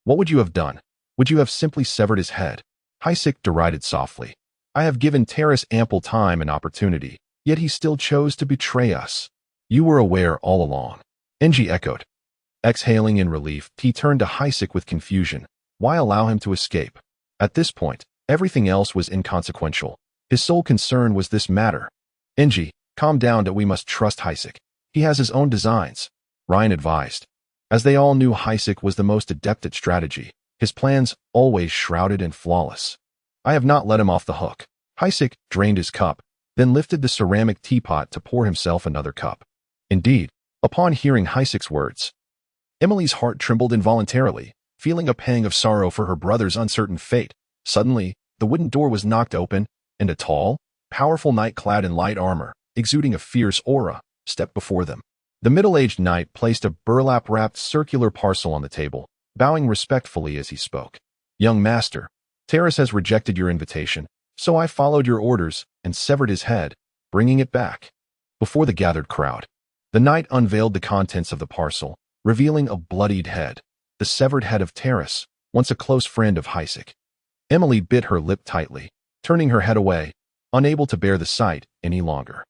What would you have done? Would you have simply severed his head? Hisik derided softly. I have given Terrace ample time and opportunity, yet he still chose to betray us. You were aware all along. Enji echoed. Exhaling in relief, he turned to Hisik with confusion. Why allow him to escape? At this point, everything else was inconsequential. His sole concern was this matter. Enji, calm down. That we must trust Hisik. He has his own designs, Ryan advised. As they all knew, Hisik was the most adept at strategy, his plans always shrouded and flawless. I have not let him off the hook. Hisik drained his cup, then lifted the ceramic teapot to pour himself another cup. Indeed, upon hearing Hisik's words, Emily's heart trembled involuntarily, feeling a pang of sorrow for her brother's uncertain fate. Suddenly, the wooden door was knocked open, and a tall, powerful knight clad in light armor, exuding a fierce aura, stepped before them. The middle-aged knight placed a burlap-wrapped circular parcel on the table, bowing respectfully as he spoke. Young master, Terrace has rejected your invitation, so I followed your orders and severed his head, bringing it back. Before the gathered crowd, The knight unveiled the contents of the parcel, revealing a bloodied head, the severed head of Terrace, once a close friend of Heisek. Emily bit her lip tightly, turning her head away, unable to bear the sight any longer.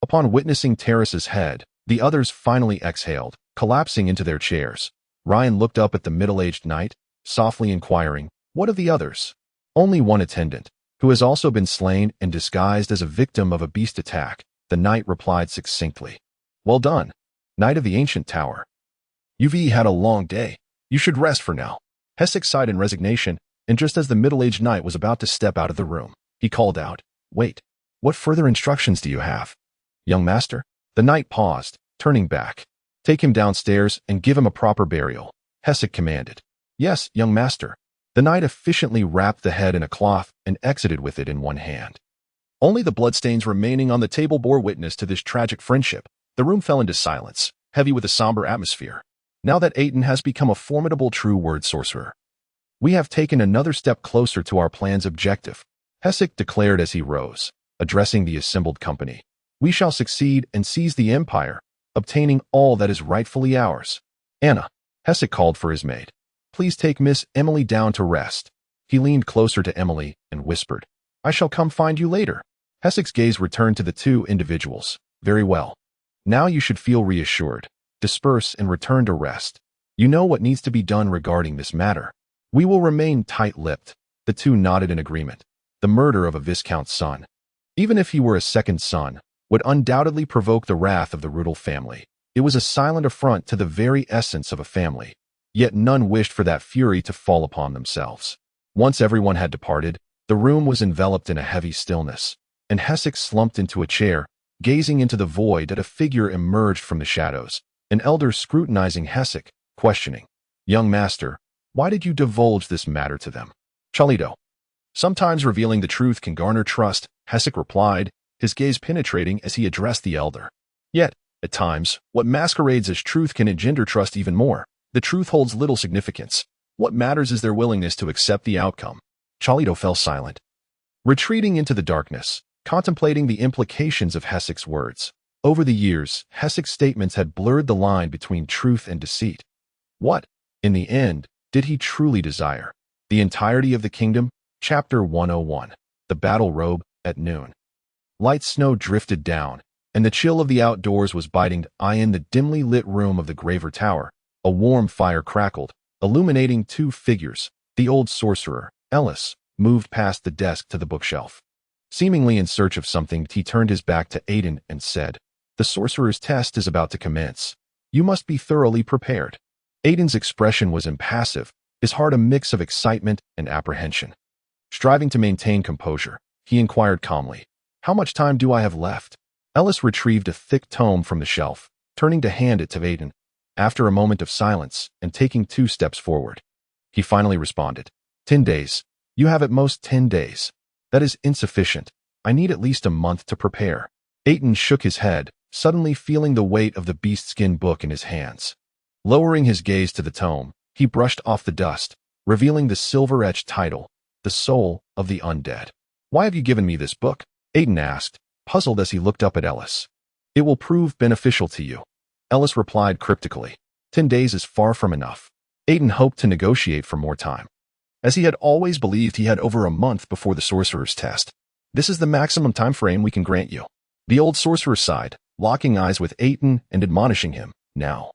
Upon witnessing Terrace's head, the others finally exhaled, collapsing into their chairs. Ryan looked up at the middle-aged knight, softly inquiring, "What of the others?" "Only one attendant, who has also been slain and disguised as a victim of a beast attack," the knight replied succinctly. "Well done, Knight of the Ancient Tower. You've had a long day. You should rest for now." Heisek sighed in resignation, and just as the middle-aged knight was about to step out of the room, he called out, "Wait, what further instructions do you have?" "Young master?" The knight paused, turning back. "Take him downstairs and give him a proper burial," Heisek commanded. "Yes, young master." The knight efficiently wrapped the head in a cloth and exited with it in one hand. Only the bloodstains remaining on the table bore witness to this tragic friendship. The room fell into silence, heavy with a somber atmosphere. Now that Aitin has become a formidable true word sorcerer, we have taken another step closer to our plan's objective, Heisek declared as he rose, addressing the assembled company. "We shall succeed and seize the empire, obtaining all that is rightfully ours." "Anna," Heisek called for his maid, "please take Miss Emily down to rest." He leaned closer to Emily and whispered, "I shall come find you later." Heisek's gaze returned to the two individuals. "Very well. Now you should feel reassured. Disperse and return to rest. You know what needs to be done regarding this matter." "We will remain tight-lipped." The two nodded in agreement. The murder of a viscount's son, even if he were a second son, would undoubtedly provoke the wrath of the Rudel family. It was a silent affront to the very essence of a family. Yet none wished for that fury to fall upon themselves. Once everyone had departed, the room was enveloped in a heavy stillness, and Heisek slumped into a chair, gazing into the void at a figure emerged from the shadows, an elder scrutinizing Heisek, questioning, "Young master, why did you divulge this matter to them?" "Cholito. Sometimes revealing the truth can garner trust," Heisek replied, his gaze penetrating as he addressed the elder. "Yet, at times, what masquerades as truth can engender trust even more. The truth holds little significance. What matters is their willingness to accept the outcome." Cholito fell silent, retreating into the darkness, contemplating the implications of Heisek's words. Over the years, Heisek's statements had blurred the line between truth and deceit. What, in the end, did he truly desire? The entirety of the kingdom? Chapter 101. The Battle Robe, at noon. Light snow drifted down, and the chill of the outdoors was biting. In the dimly lit room of the Graver Tower, a warm fire crackled, illuminating two figures. The old sorcerer, Ellis, moved past the desk to the bookshelf. Seemingly in search of something, he turned his back to Aitin and said, "The sorcerer's test is about to commence. You must be thoroughly prepared." Aitin's expression was impassive, his heart a mix of excitement and apprehension. Striving to maintain composure, he inquired calmly, "How much time do I have left?" Ellis retrieved a thick tome from the shelf, turning to hand it to Aitin. After a moment of silence and taking 2 steps forward, he finally responded, 10 days. You have at most 10 days. That is insufficient. I need at least a month to prepare." Aitin shook his head, suddenly feeling the weight of the beast-skin book in his hands. Lowering his gaze to the tome, he brushed off the dust, revealing the silver-etched title, The Soul of the Undead. "Why have you given me this book?" Aitin asked, puzzled as he looked up at Ellis. "It will prove beneficial to you," Ellis replied cryptically. 10 days is far from enough. Aitin hoped to negotiate for more time, as he had always believed he had over a month before the sorcerer's test. "This is the maximum time frame we can grant you." The old sorcerer sighed, locking eyes with Aitin and admonishing him, "Now,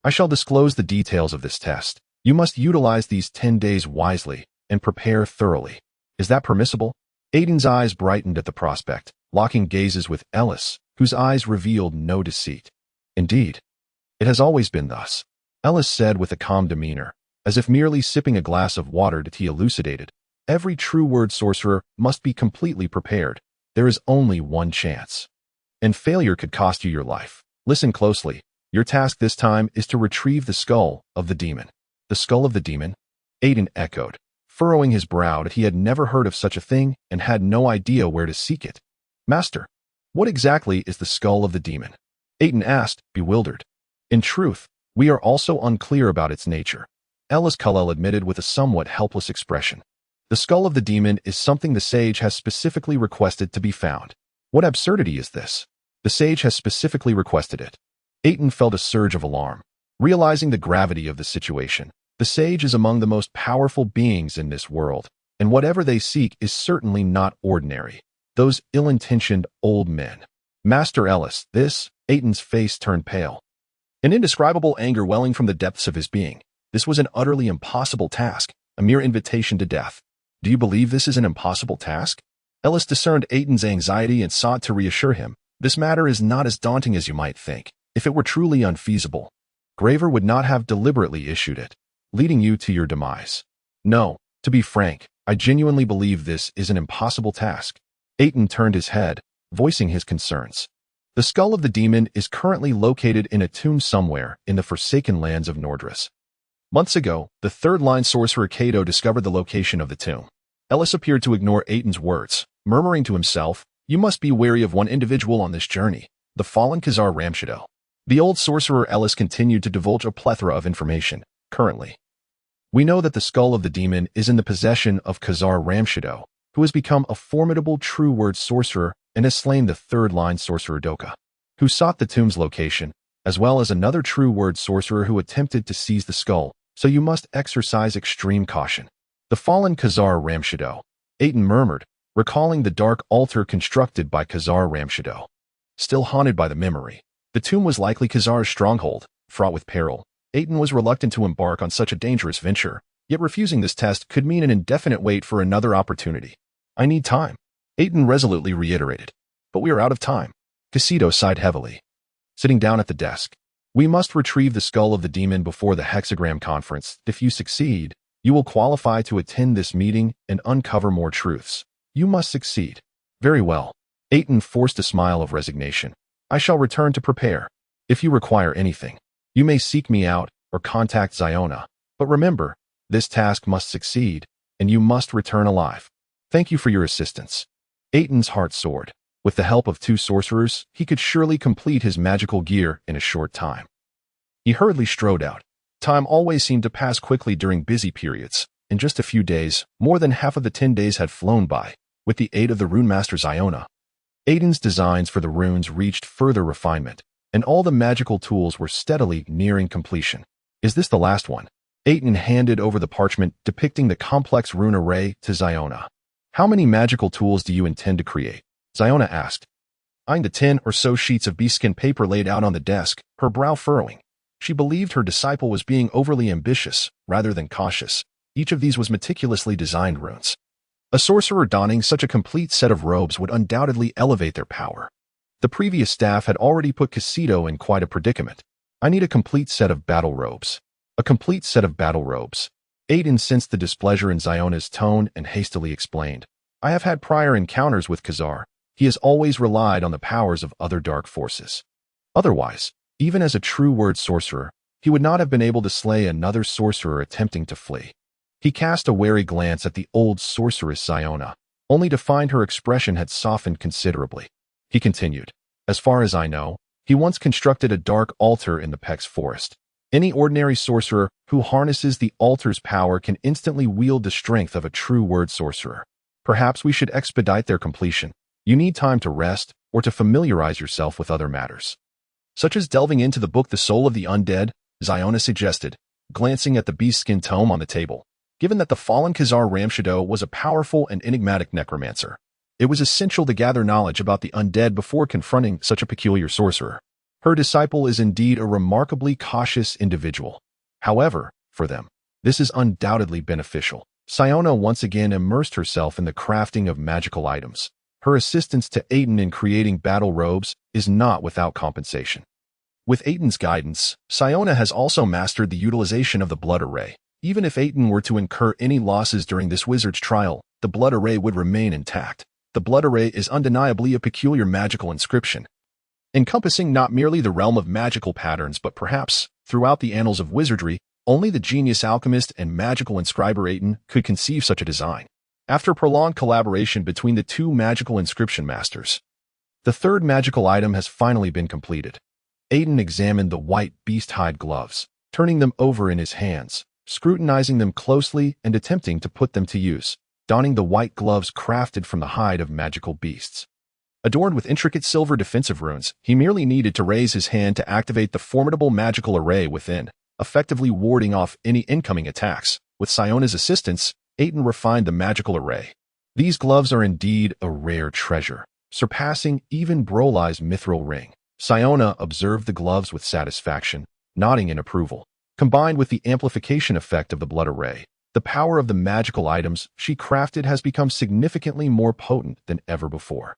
I shall disclose the details of this test. You must utilize these 10 days wisely and prepare thoroughly. Is that permissible?" Aitin's eyes brightened at the prospect, locking gazes with Ellis, whose eyes revealed no deceit. "Indeed. It has always been thus," Ellis said with a calm demeanor, as if merely sipping a glass of water. He elucidated, "Every true word sorcerer must be completely prepared. There is only one chance, and failure could cost you your life. Listen closely. Your task this time is to retrieve the skull of the demon." "The skull of the demon?" Aitin echoed, furrowing his brow. He had never heard of such a thing and had no idea where to seek it. "Master, what exactly is the skull of the demon?" Aitin asked, bewildered. "In truth, we are also unclear about its nature," Ellis Cullell admitted with a somewhat helpless expression. "The skull of the demon is something the sage has specifically requested to be found." "What absurdity is this?" "The sage has specifically requested it. Aitin felt a surge of alarm. Realizing the gravity of the situation, the sage is among the most powerful beings in this world, and whatever they seek is certainly not ordinary. Those ill-intentioned old men. Master Ellis, Aitin's face turned pale. An indescribable anger welling from the depths of his being. This was an utterly impossible task, a mere invitation to death. Do you believe this is an impossible task? Ellis discerned Aitin's anxiety and sought to reassure him. This matter is not as daunting as you might think. If it were truly unfeasible, Graver would not have deliberately issued it, leading you to your demise. No, to be frank, I genuinely believe this is an impossible task. Aitin turned his head, voicing his concerns. The skull of the demon is currently located in a tomb somewhere in the forsaken lands of Nordris. Months ago, the third-line sorcerer Cato discovered the location of the tomb. Ellis appeared to ignore Aitin's words, murmuring to himself, "You must be wary of one individual on this journey, the fallen Khazar Ramshadow." The old sorcerer Ellis continued to divulge a plethora of information. Currently, we know that the skull of the demon is in the possession of Khazar Ramshadow, who has become a formidable true word sorcerer and has slain the third-line sorcerer Doka, who sought the tomb's location, as well as another true word sorcerer who attempted to seize the skull, so you must exercise extreme caution. The fallen Khazar Ramshadow, Aitin murmured, recalling the dark altar constructed by Khazar Ramshadow. Still haunted by the memory, the tomb was likely Khazar's stronghold, fraught with peril. Aitin was reluctant to embark on such a dangerous venture, yet refusing this test could mean an indefinite wait for another opportunity. "I need time," Aitin resolutely reiterated. "But we are out of time." Casito sighed heavily. Sitting down at the desk, "We must retrieve the skull of the demon before the hexagram conference. If you succeed, you will qualify to attend this meeting and uncover more truths. You must succeed." "Very well." Aitin forced a smile of resignation. "I shall return to prepare. If you require anything, you may seek me out or contact Ziona. But remember, this task must succeed, and you must return alive. Thank you for your assistance." Aitin's heart soared. With the help of 2 sorcerers, he could surely complete his magical gear in a short time. He hurriedly strode out. Time always seemed to pass quickly during busy periods. In just a few days, more than half of the 10 days had flown by. With the aid of the rune master Ziona, Aitin's designs for the runes reached further refinement, and all the magical tools were steadily nearing completion. "Is this the last one?" Aitin handed over the parchment depicting the complex rune array to Ziona. "How many magical tools do you intend to create?" Ziona asked, eyeing the 10 or so sheets of beeskin paper laid out on the desk, her brow furrowing. She believed her disciple was being overly ambitious, rather than cautious. Each of these was meticulously designed runes. A sorcerer donning such a complete set of robes would undoubtedly elevate their power. The previous staff had already put Casito in quite a predicament. "I need a complete set of battle robes." "A complete set of battle robes." Aitin sensed the displeasure in Ziona's tone and hastily explained, "I have had prior encounters with Khazar. He has always relied on the powers of other dark forces. Otherwise, even as a true word sorcerer, he would not have been able to slay another sorcerer attempting to flee." He cast a wary glance at the old sorceress Ziona, only to find her expression had softened considerably. He continued, "As far as I know, he once constructed a dark altar in the Pex forest. Any ordinary sorcerer who harnesses the altar's power can instantly wield the strength of a true word sorcerer. Perhaps we should expedite their completion. You need time to rest or to familiarize yourself with other matters, such as delving into the book The Soul of the Undead," Ziona suggested, glancing at the beastskin tome on the table. Given that the fallen Khazar Ramshadow was a powerful and enigmatic necromancer, it was essential to gather knowledge about the undead before confronting such a peculiar sorcerer. Her disciple is indeed a remarkably cautious individual. However, for them, this is undoubtedly beneficial. Ziona once again immersed herself in the crafting of magical items. Her assistance to Aitin in creating battle robes is not without compensation. With Aitin's guidance, Ziona has also mastered the utilization of the blood array. Even if Aitin were to incur any losses during this wizard's trial, the blood array would remain intact. The blood array is undeniably a peculiar magical inscription, encompassing not merely the realm of magical patterns but perhaps, throughout the annals of wizardry, only the genius alchemist and magical inscriber Aitin could conceive such a design. After prolonged collaboration between the 2 magical inscription masters, the 3rd magical item has finally been completed. Aitin examined the white beast-hide gloves, turning them over in his hands, scrutinizing them closely and attempting to put them to use, donning the white gloves crafted from the hide of magical beasts. Adorned with intricate silver defensive runes, he merely needed to raise his hand to activate the formidable magical array within, effectively warding off any incoming attacks. With Siona's assistance, Aitin refined the magical array. These gloves are indeed a rare treasure, surpassing even Brolai's mithril ring. Siona observed the gloves with satisfaction, nodding in approval. Combined with the amplification effect of the blood array, the power of the magical items she crafted has become significantly more potent than ever before.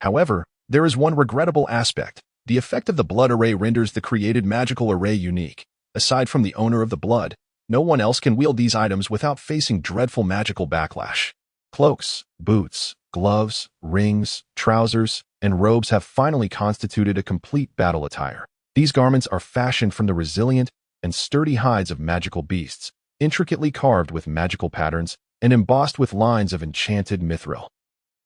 However, there is one regrettable aspect. The effect of the blood array renders the created magical array unique. Aside from the owner of the blood, no one else can wield these items without facing dreadful magical backlash. Cloaks, boots, gloves, rings, trousers, and robes have finally constituted a complete battle attire. These garments are fashioned from the resilient and sturdy hides of magical beasts, intricately carved with magical patterns and embossed with lines of enchanted mithril.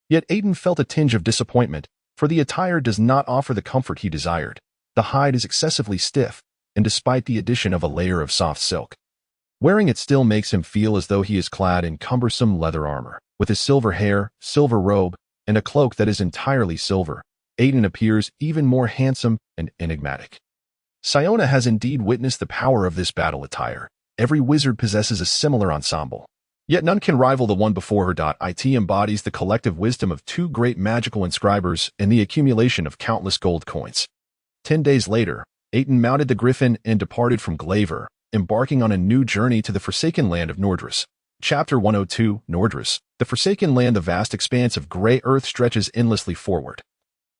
Yet Aitin felt a tinge of disappointment, for the attire does not offer the comfort he desired. The hide is excessively stiff, and despite the addition of a layer of soft silk, wearing it still makes him feel as though he is clad in cumbersome leather armor. With his silver hair, silver robe, and a cloak that is entirely silver, Aitin appears even more handsome and enigmatic. Siona has indeed witnessed the power of this battle attire. Every wizard possesses a similar ensemble, yet none can rival the one before her. It embodies the collective wisdom of two great magical inscribers and the accumulation of countless gold coins. 10 days later, Aitin mounted the griffin and departed from Glaver, embarking on a new journey to the forsaken land of Nordris. Chapter 102, Nordris. The forsaken land. The vast expanse of gray earth stretches endlessly forward,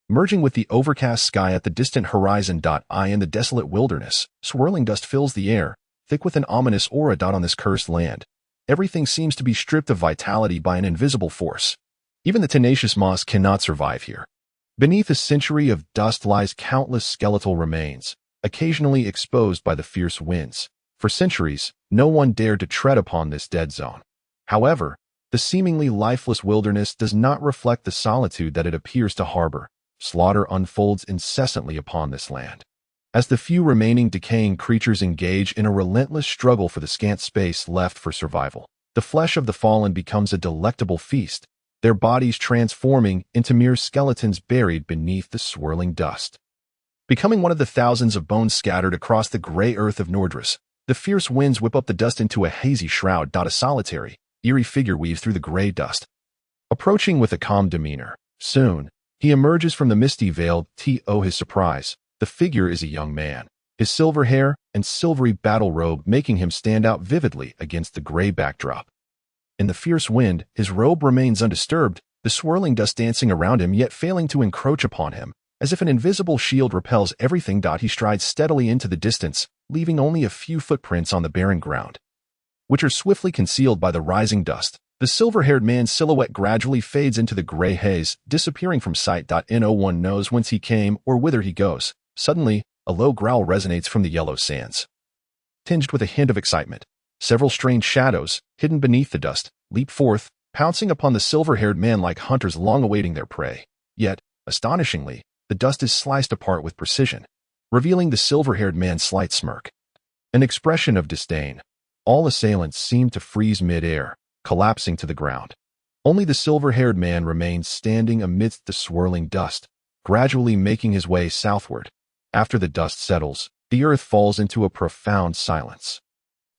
merging with the overcast sky at the distant horizon. In the desolate wilderness, swirling dust fills the air, thick with an ominous aura. On this cursed land, everything seems to be stripped of vitality by an invisible force. Even the tenacious moss cannot survive here. Beneath a century of dust lies countless skeletal remains, occasionally exposed by the fierce winds. For centuries, no one dared to tread upon this dead zone. However, the seemingly lifeless wilderness does not reflect the solitude that it appears to harbor. Slaughter unfolds incessantly upon this land, as the few remaining decaying creatures engage in a relentless struggle for the scant space left for survival. The flesh of the fallen becomes a delectable feast, their bodies transforming into mere skeletons buried beneath the swirling dust. Becoming one of the thousands of bones scattered across the gray earth of Nordris, the fierce winds whip up the dust into a hazy shroud. A solitary, eerie figure weaves through the gray dust, approaching with a calm demeanor. Soon, he emerges from the misty veil. To his surprise, the figure is a young man, his silver hair and silvery battle robe making him stand out vividly against the gray backdrop. In the fierce wind, his robe remains undisturbed, the swirling dust dancing around him yet failing to encroach upon him. As if an invisible shield repels everything. He strides steadily into the distance, leaving only a few footprints on the barren ground, which are swiftly concealed by the rising dust. The silver-haired man's silhouette gradually fades into the gray haze, disappearing from sight. No one knows whence he came or whither he goes. Suddenly, a low growl resonates from the yellow sands, tinged with a hint of excitement. Several strange shadows, hidden beneath the dust, leap forth, pouncing upon the silver-haired man like hunters long awaiting their prey. Yet, astonishingly, the dust is sliced apart with precision, revealing the silver-haired man's slight smirk. An expression of disdain. All assailants seem to freeze mid-air, collapsing to the ground. Only the silver-haired man remains standing amidst the swirling dust, gradually making his way southward. After the dust settles, the earth falls into a profound silence.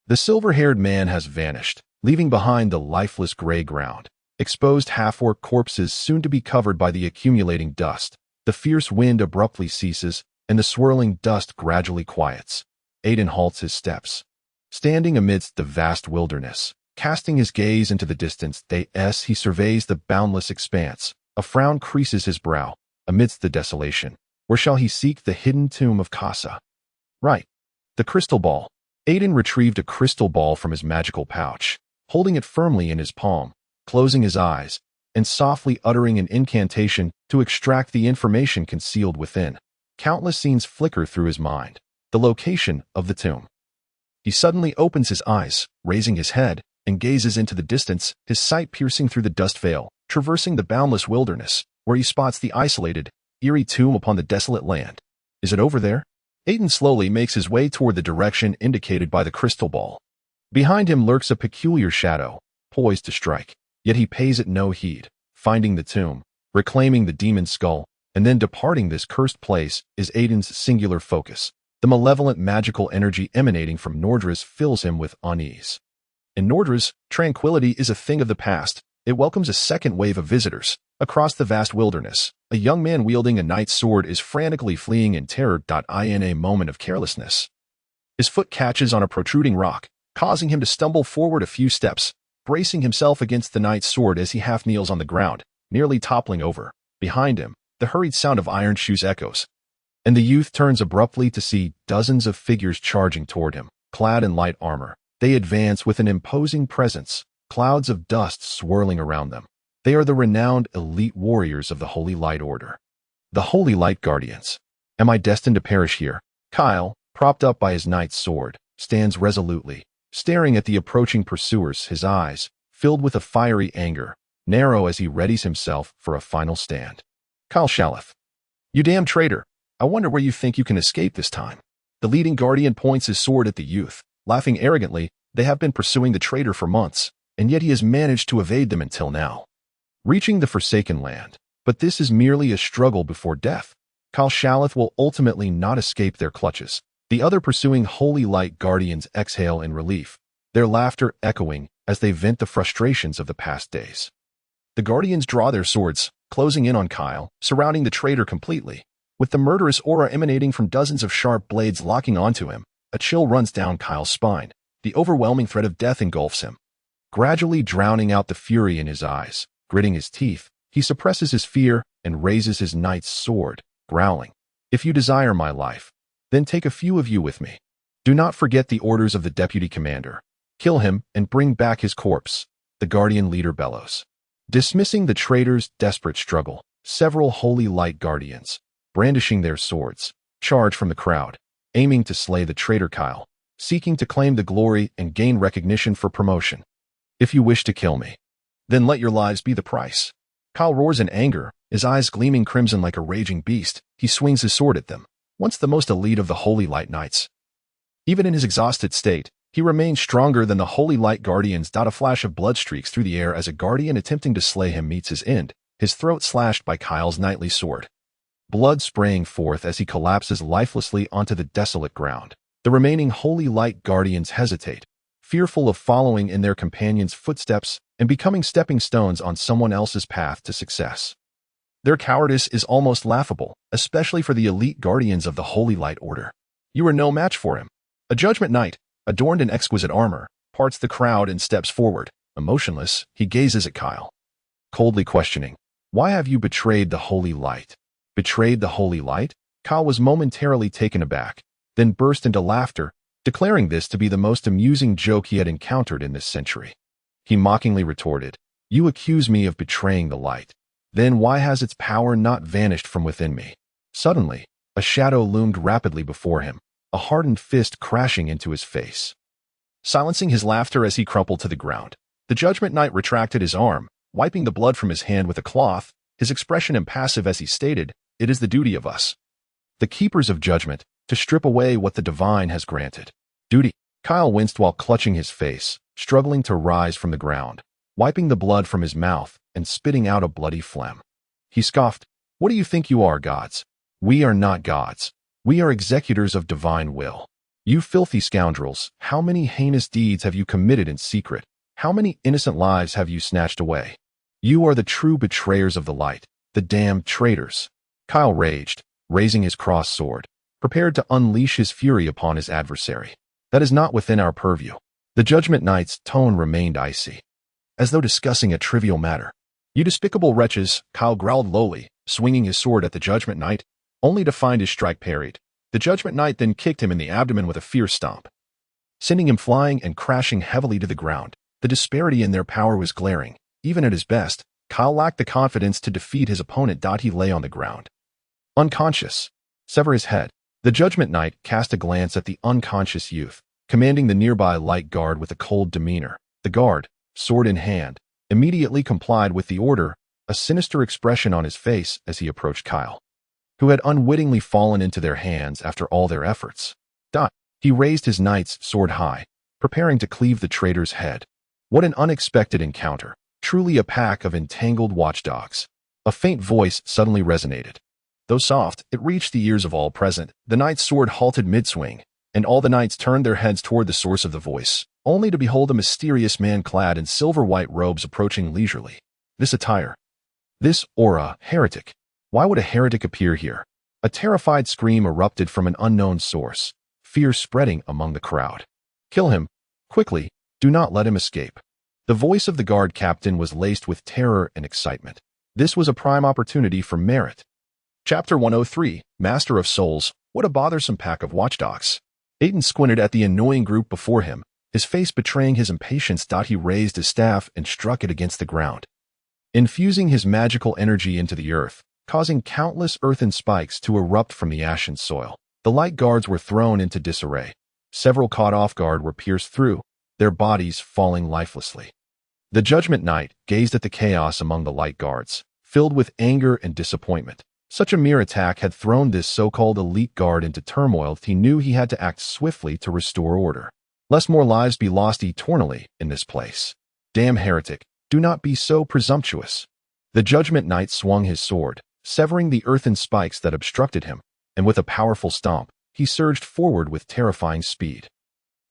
The silver-haired man has vanished, leaving behind the lifeless gray ground, exposed half-orc corpses soon to be covered by the accumulating dust. The fierce wind abruptly ceases, and the swirling dust gradually quiets. Aitin halts his steps, standing amidst the vast wilderness. Casting his gaze into the distance, he surveys the boundless expanse. A frown creases his brow. Amidst the desolation, where shall he seek the hidden tomb of Casa? Right. The crystal ball. Aitin retrieved a crystal ball from his magical pouch, holding it firmly in his palm, closing his eyes, and softly uttering an incantation to extract the information concealed within. Countless scenes flicker through his mind. The location of the tomb. He suddenly opens his eyes, raising his head, and gazes into the distance, his sight piercing through the dust veil, traversing the boundless wilderness, where he spots the isolated, eerie tomb upon the desolate land. Is it over there? Aitin slowly makes his way toward the direction indicated by the crystal ball. Behind him lurks a peculiar shadow, poised to strike. Yet he pays it no heed. Finding the tomb, Reclaiming the demon's skull and then departing this cursed place is Aitin's singular focus. The malevolent magical energy emanating from Nordras fills him with unease. In Nordras, tranquility is a thing of the past. It welcomes a second wave of visitors. Across the vast wilderness, a young man wielding a knight's sword is frantically fleeing in terror. In a moment of carelessness, his foot catches on a protruding rock, causing him to stumble forward a few steps, bracing himself against the knight's sword as he half kneels on the ground, nearly toppling over. Behind him, the hurried sound of iron shoes echoes, and the youth turns abruptly to see dozens of figures charging toward him, clad in light armor. They advance with an imposing presence, clouds of dust swirling around them. They are the renowned elite warriors of the Holy Light Order. The Holy Light Guardians. Am I destined to perish here? Kyle, propped up by his knight's sword, stands resolutely, staring at the approaching pursuers, his eyes, filled with a fiery anger, narrow as he readies himself for a final stand. Kyle Shaleth. You damn traitor. I wonder where you think you can escape this time. The leading guardian points his sword at the youth, laughing arrogantly. They have been pursuing the traitor for months, and yet he has managed to evade them until now, reaching the Forsaken Land. But this is merely a struggle before death. Kyle Shaleth will ultimately not escape their clutches. The other pursuing Holy Light Guardians exhale in relief, their laughter echoing as they vent the frustrations of the past days. The Guardians draw their swords, closing in on Kyle, surrounding the traitor completely. With the murderous aura emanating from dozens of sharp blades locking onto him, a chill runs down Kyle's spine. The overwhelming threat of death engulfs him, gradually drowning out the fury in his eyes. Gritting his teeth, he suppresses his fear and raises his knight's sword, growling, "If you desire my life, then take a few of you with me. Do not forget the orders of the deputy commander. Kill him and bring back his corpse," the guardian leader bellows. Dismissing the traitor's desperate struggle, several Holy Light Guardians, brandishing their swords, charge from the crowd, aiming to slay the traitor Kyle, seeking to claim the glory and gain recognition for promotion. "If you wish to kill me, then let your lives be the price." Kyle roars in anger, his eyes gleaming crimson like a raging beast. He swings his sword at them, once the most elite of the Holy Light Knights. Even in his exhausted state, he remains stronger than the Holy Light Guardians. A flash of blood streaks through the air as a guardian attempting to slay him meets his end, his throat slashed by Kyle's knightly sword, blood spraying forth as he collapses lifelessly onto the desolate ground. The remaining Holy Light Guardians hesitate, fearful of following in their companions' footsteps and becoming stepping stones on someone else's path to success. Their cowardice is almost laughable, especially for the elite guardians of the Holy Light Order. You are no match for him. A Judgment Knight, adorned in exquisite armor, parts the crowd and steps forward. Emotionless, he gazes at Kyle, coldly questioning, "Why have you betrayed the Holy Light?" Betrayed the Holy Light? Kyle was momentarily taken aback, then burst into laughter, declaring this to be the most amusing joke he had encountered in this century. He mockingly retorted, "You accuse me of betraying the light. Then why has its power not vanished from within me?" Suddenly, a shadow loomed rapidly before him, a hardened fist crashing into his face. Silencing his laughter as he crumpled to the ground, the Judgment Knight retracted his arm, wiping the blood from his hand with a cloth, his expression impassive as he stated, "It is the duty of us, the keepers of judgment, to strip away what the divine has granted." Duty. Kyle winced while clutching his face, struggling to rise from the ground, wiping the blood from his mouth and spitting out a bloody phlegm. He scoffed, "What do you think you are, gods? We are not gods. We are executors of divine will. You filthy scoundrels, how many heinous deeds have you committed in secret? How many innocent lives have you snatched away? You are the true betrayers of the light, the damned traitors." Kyle raged, raising his crossed sword, prepared to unleash his fury upon his adversary. "That is not within our purview." The Judgment Knight's tone remained icy, as though discussing a trivial matter. "You despicable wretches," Kyle growled lowly, swinging his sword at the Judgment Knight, only to find his strike parried. The Judgment Knight then kicked him in the abdomen with a fierce stomp, sending him flying and crashing heavily to the ground. The disparity in their power was glaring. Even at his best, Kyle lacked the confidence to defeat his opponent. He lay on the ground, unconscious. "Sever his head." The Judgment Knight cast a glance at the unconscious youth, commanding the nearby light guard with a cold demeanor. The guard, sword in hand, immediately complied with the order, a sinister expression on his face as he approached Kyle, who had unwittingly fallen into their hands after all their efforts. He raised his knight's sword high, preparing to cleave the traitor's head. What an unexpected encounter, truly a pack of entangled watchdogs. A faint voice suddenly resonated. Though soft, it reached the ears of all present. The knight's sword halted mid-swing, and all the knights turned their heads toward the source of the voice, only to behold a mysterious man clad in silver-white robes approaching leisurely. This attire. This aura, heretic. Why would a heretic appear here? A terrified scream erupted from an unknown source, fear spreading among the crowd. Kill him. Quickly. Do not let him escape. The voice of the guard captain was laced with terror and excitement. This was a prime opportunity for merit. Chapter 103, Master of Souls. What a bothersome pack of watchdogs. Aitin squinted at the annoying group before him, his face betraying his impatience. He raised his staff and struck it against the ground, infusing his magical energy into the earth, causing countless earthen spikes to erupt from the ashen soil. The light guards were thrown into disarray. Several caught off guard were pierced through, their bodies falling lifelessly. The Judgment Knight gazed at the chaos among the light guards, filled with anger and disappointment. Such a mere attack had thrown this so-called elite guard into turmoil. He knew he had to act swiftly to restore order, lest more lives be lost eternally in this place. Damn heretic, do not be so presumptuous. The Judgment Knight swung his sword, severing the earthen spikes that obstructed him, and with a powerful stomp, he surged forward with terrifying speed.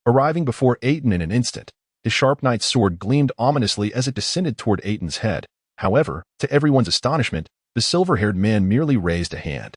Arriving before Aitin in an instant, his sharp knight's sword gleamed ominously as it descended toward Aitin's head. However, to everyone's astonishment, the silver-haired man merely raised a hand,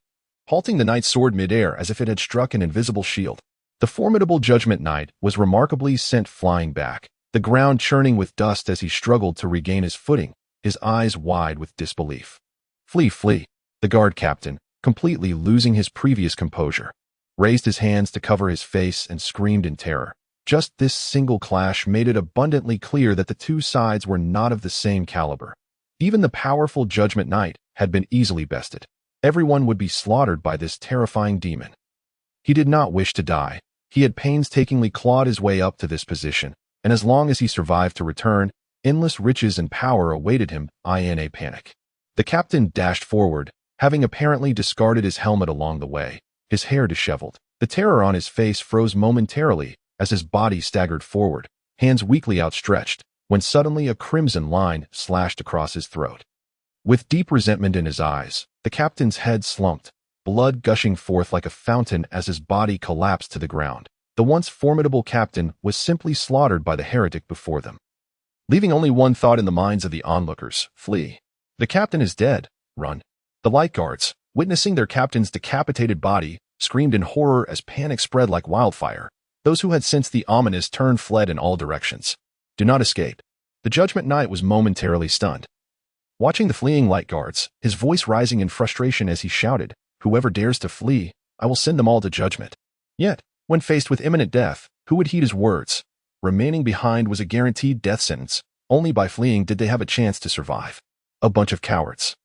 halting the knight's sword mid-air as if it had struck an invisible shield. The formidable Judgment Knight was remarkably sent flying back, the ground churning with dust as he struggled to regain his footing, his eyes wide with disbelief. Flee, flee! The guard captain, completely losing his previous composure, raised his hands to cover his face and screamed in terror. Just this single clash made it abundantly clear that the two sides were not of the same caliber. Even the powerful Judgment Knight had been easily bested. Everyone would be slaughtered by this terrifying demon. He did not wish to die. He had painstakingly clawed his way up to this position, and as long as he survived to return, endless riches and power awaited him in a panic. The captain dashed forward, having apparently discarded his helmet along the way, his hair disheveled. The terror on his face froze momentarily as his body staggered forward, hands weakly outstretched, when suddenly a crimson line slashed across his throat. With deep resentment in his eyes, the captain's head slumped, blood gushing forth like a fountain as his body collapsed to the ground. The once formidable captain was simply slaughtered by the heretic before them, leaving only one thought in the minds of the onlookers: flee. The captain is dead. Run. The light guards, witnessing their captain's decapitated body, screamed in horror as panic spread like wildfire. Those who had sensed the ominous turn fled in all directions. Do not escape. The Judgment Knight was momentarily stunned, watching the fleeing light guards, his voice rising in frustration as he shouted, "Whoever dares to flee, I will send them all to judgment." Yet, when faced with imminent death, who would heed his words? Remaining behind was a guaranteed death sentence. Only by fleeing did they have a chance to survive. A bunch of cowards.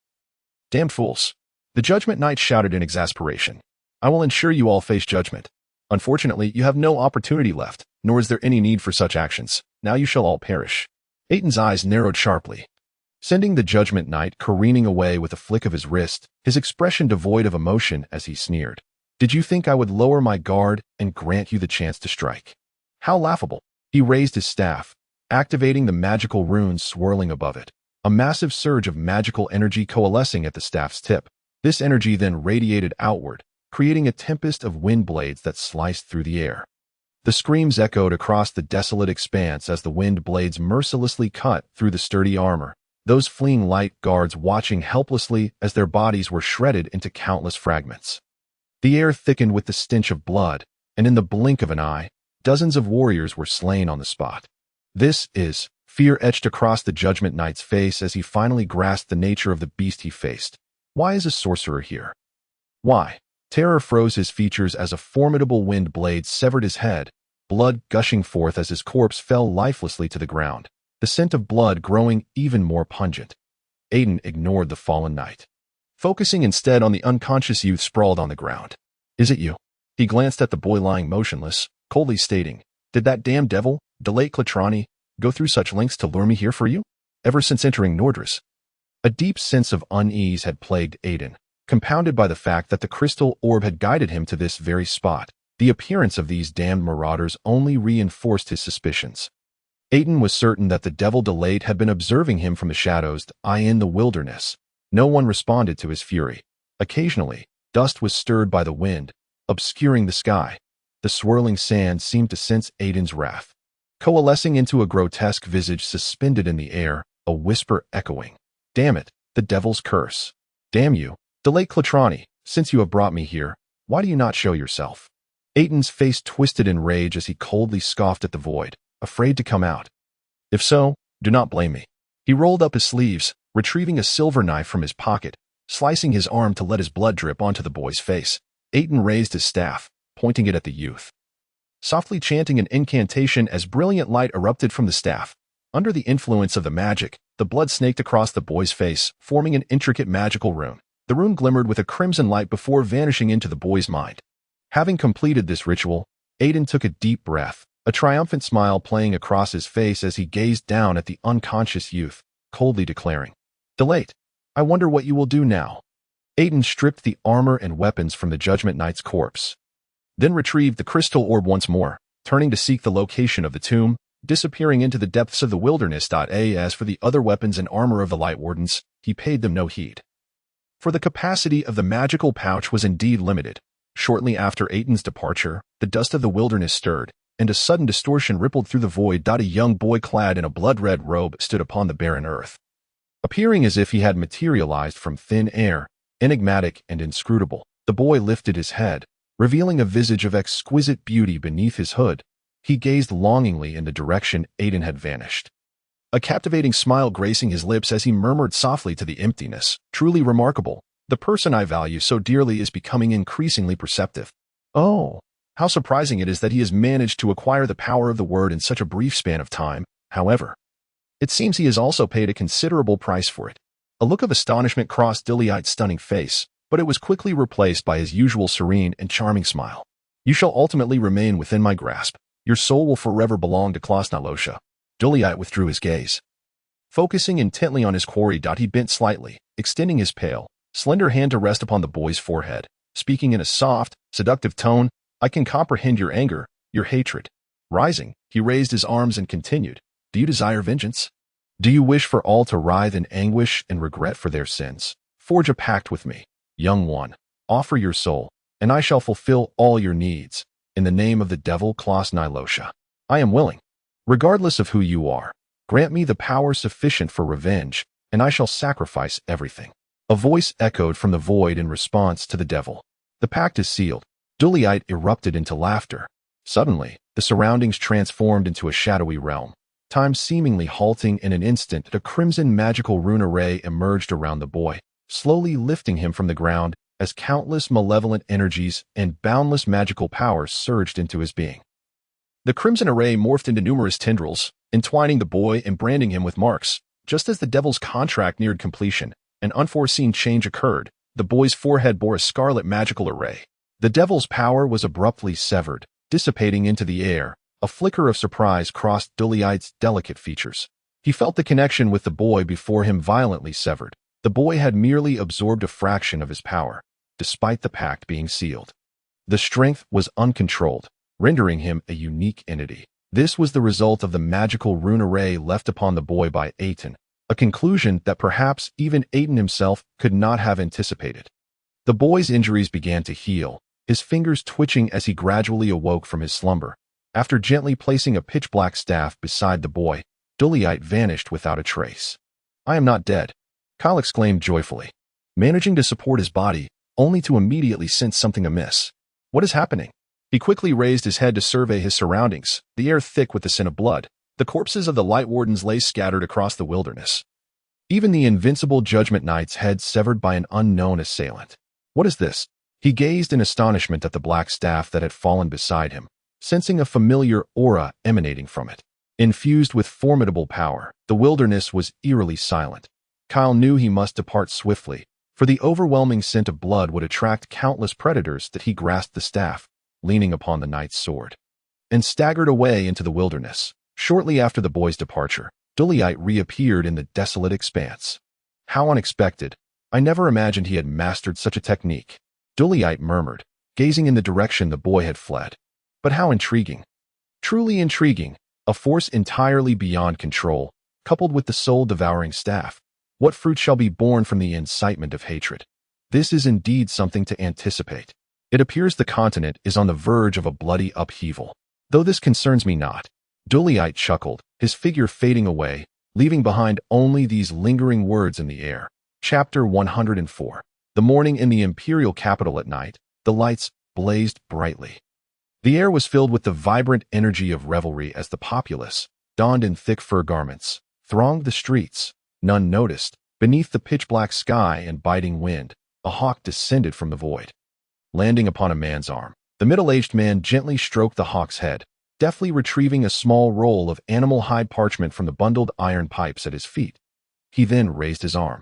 Damned fools. The Judgment Knight shouted in exasperation. I will ensure you all face judgment. Unfortunately, you have no opportunity left, nor is there any need for such actions. Now you shall all perish. Aitin's eyes narrowed sharply, sending the Judgment Knight careening away with a flick of his wrist, his expression devoid of emotion as he sneered. Did you think I would lower my guard and grant you the chance to strike? How laughable. He raised his staff, activating the magical runes swirling above it, a massive surge of magical energy coalescing at the staff's tip. This energy then radiated outward, creating a tempest of wind blades that sliced through the air. The screams echoed across the desolate expanse as the wind blades mercilessly cut through the sturdy armor, those fleeing light guards watching helplessly as their bodies were shredded into countless fragments. The air thickened with the stench of blood, and in the blink of an eye, dozens of warriors were slain on the spot. This is fear etched across the Judgment Knight's face as he finally grasped the nature of the beast he faced. Why is a sorcerer here? Why? Terror froze his features as a formidable wind blade severed his head, blood gushing forth as his corpse fell lifelessly to the ground, the scent of blood growing even more pungent. Aitin ignored the fallen knight, focusing instead on the unconscious youth sprawled on the ground. Is it you? He glanced at the boy lying motionless, coldly stating, Did that damn devil, Delate Clatrani, go through such lengths to lure me here for you? Ever since entering Nordris? A deep sense of unease had plagued Aitin, compounded by the fact that the crystal orb had guided him to this very spot. The appearance of these damned marauders only reinforced his suspicions. Aitin was certain that the devil Delate had been observing him from the shadows in the wilderness, No one responded to his fury. Occasionally, dust was stirred by the wind, obscuring the sky. The swirling sand seemed to sense Aitin's wrath. Coalescing into a grotesque visage suspended in the air, a whisper echoing. "Damn it, the devil's curse. Damn you, the late Clatrani, since you have brought me here, why do you not show yourself?" Aitin's face twisted in rage as he coldly scoffed at the void, afraid to come out. "If so, do not blame me." He rolled up his sleeves, retrieving a silver knife from his pocket, slicing his arm to let his blood drip onto the boy's face. Aitin raised his staff, pointing it at the youth, softly chanting an incantation as brilliant light erupted from the staff. Under the influence of the magic, the blood snaked across the boy's face, forming an intricate magical rune. The rune glimmered with a crimson light before vanishing into the boy's mind. Having completed this ritual, Aitin took a deep breath, a triumphant smile playing across his face as he gazed down at the unconscious youth, coldly declaring, "Delate, I wonder what you will do now." Aitin stripped the armor and weapons from the Judgment Knight's corpse, then retrieved the crystal orb once more, turning to seek the location of the tomb, disappearing into the depths of the wilderness. As for the other weapons and armor of the Light Wardens, he paid them no heed. For the capacity of the magical pouch was indeed limited. Shortly after Aitin's departure, the dust of the wilderness stirred, and a sudden distortion rippled through the void. A young boy clad in a blood-red robe stood upon the barren earth. Appearing as if he had materialized from thin air, enigmatic and inscrutable, the boy lifted his head, revealing a visage of exquisite beauty beneath his hood. He gazed longingly in the direction Aitin had vanished, a captivating smile gracing his lips as he murmured softly to the emptiness, "Truly remarkable. The person I value so dearly is becoming increasingly perceptive. Oh, how surprising it is that he has managed to acquire the power of the word in such a brief span of time. However, it seems he has also paid a considerable price for it." A look of astonishment crossed Diliite's stunning face, but it was quickly replaced by his usual serene and charming smile. "You shall ultimately remain within my grasp. Your soul will forever belong to Klasnalosha." Diliite withdrew his gaze. Focusing intently on his quarry. He bent slightly, extending his pale, slender hand to rest upon the boy's forehead, speaking in a soft, seductive tone, "I can comprehend your anger, your hatred." Rising, he raised his arms and continued, "Do you desire vengeance? Do you wish for all to writhe in anguish and regret for their sins? Forge a pact with me, young one. Offer your soul, and I shall fulfill all your needs. In the name of the devil Klasnalosha, I am willing. Regardless of who you are, grant me the power sufficient for revenge, and I shall sacrifice everything." A voice echoed from the void in response to the devil. "The pact is sealed." Diliite erupted into laughter. Suddenly, the surroundings transformed into a shadowy realm. Time seemingly halting in an instant, a crimson magical rune array emerged around the boy, slowly lifting him from the ground as countless malevolent energies and boundless magical powers surged into his being. The crimson array morphed into numerous tendrils, entwining the boy and branding him with marks. Just as the devil's contract neared completion, an unforeseen change occurred. The boy's forehead bore a scarlet magical array. The devil's power was abruptly severed, dissipating into the air. A flicker of surprise crossed Diliite's delicate features. He felt the connection with the boy before him violently severed. The boy had merely absorbed a fraction of his power, despite the pact being sealed. The strength was uncontrolled, rendering him a unique entity. This was the result of the magical rune array left upon the boy by Aitin, a conclusion that perhaps even Aitin himself could not have anticipated. The boy's injuries began to heal, his fingers twitching as he gradually awoke from his slumber. After gently placing a pitch-black staff beside the boy, Diliite vanished without a trace. "I am not dead," Kyle exclaimed joyfully, managing to support his body, only to immediately sense something amiss. "What is happening?" He quickly raised his head to survey his surroundings, the air thick with the scent of blood. The corpses of the Light Wardens lay scattered across the wilderness. Even the invincible Judgment Knight's head severed by an unknown assailant. "What is this?" He gazed in astonishment at the black staff that had fallen beside him, sensing a familiar aura emanating from it. Infused with formidable power, the wilderness was eerily silent. Kyle knew he must depart swiftly, for the overwhelming scent of blood would attract countless predators. That he grasped the staff, leaning upon the knight's sword, and staggered away into the wilderness. Shortly after the boy's departure, Diliite reappeared in the desolate expanse. "How unexpected. I never imagined he had mastered such a technique," Diliite murmured, gazing in the direction the boy had fled. "But how intriguing. Truly intriguing. A force entirely beyond control, coupled with the soul-devouring staff. What fruit shall be born from the incitement of hatred? This is indeed something to anticipate. It appears the continent is on the verge of a bloody upheaval. Though this concerns me not. Aitin chuckled, his figure fading away, leaving behind only these lingering words in the air. Chapter 104. The morning in the imperial capital. At night, the lights blazed brightly. The air was filled with the vibrant energy of revelry as the populace, donned in thick fur garments, thronged the streets. None noticed, beneath the pitch-black sky and biting wind, a hawk descended from the void. Landing upon a man's arm, the middle-aged man gently stroked the hawk's head, deftly retrieving a small roll of animal-hide parchment from the bundled iron pipes at his feet. He then raised his arm,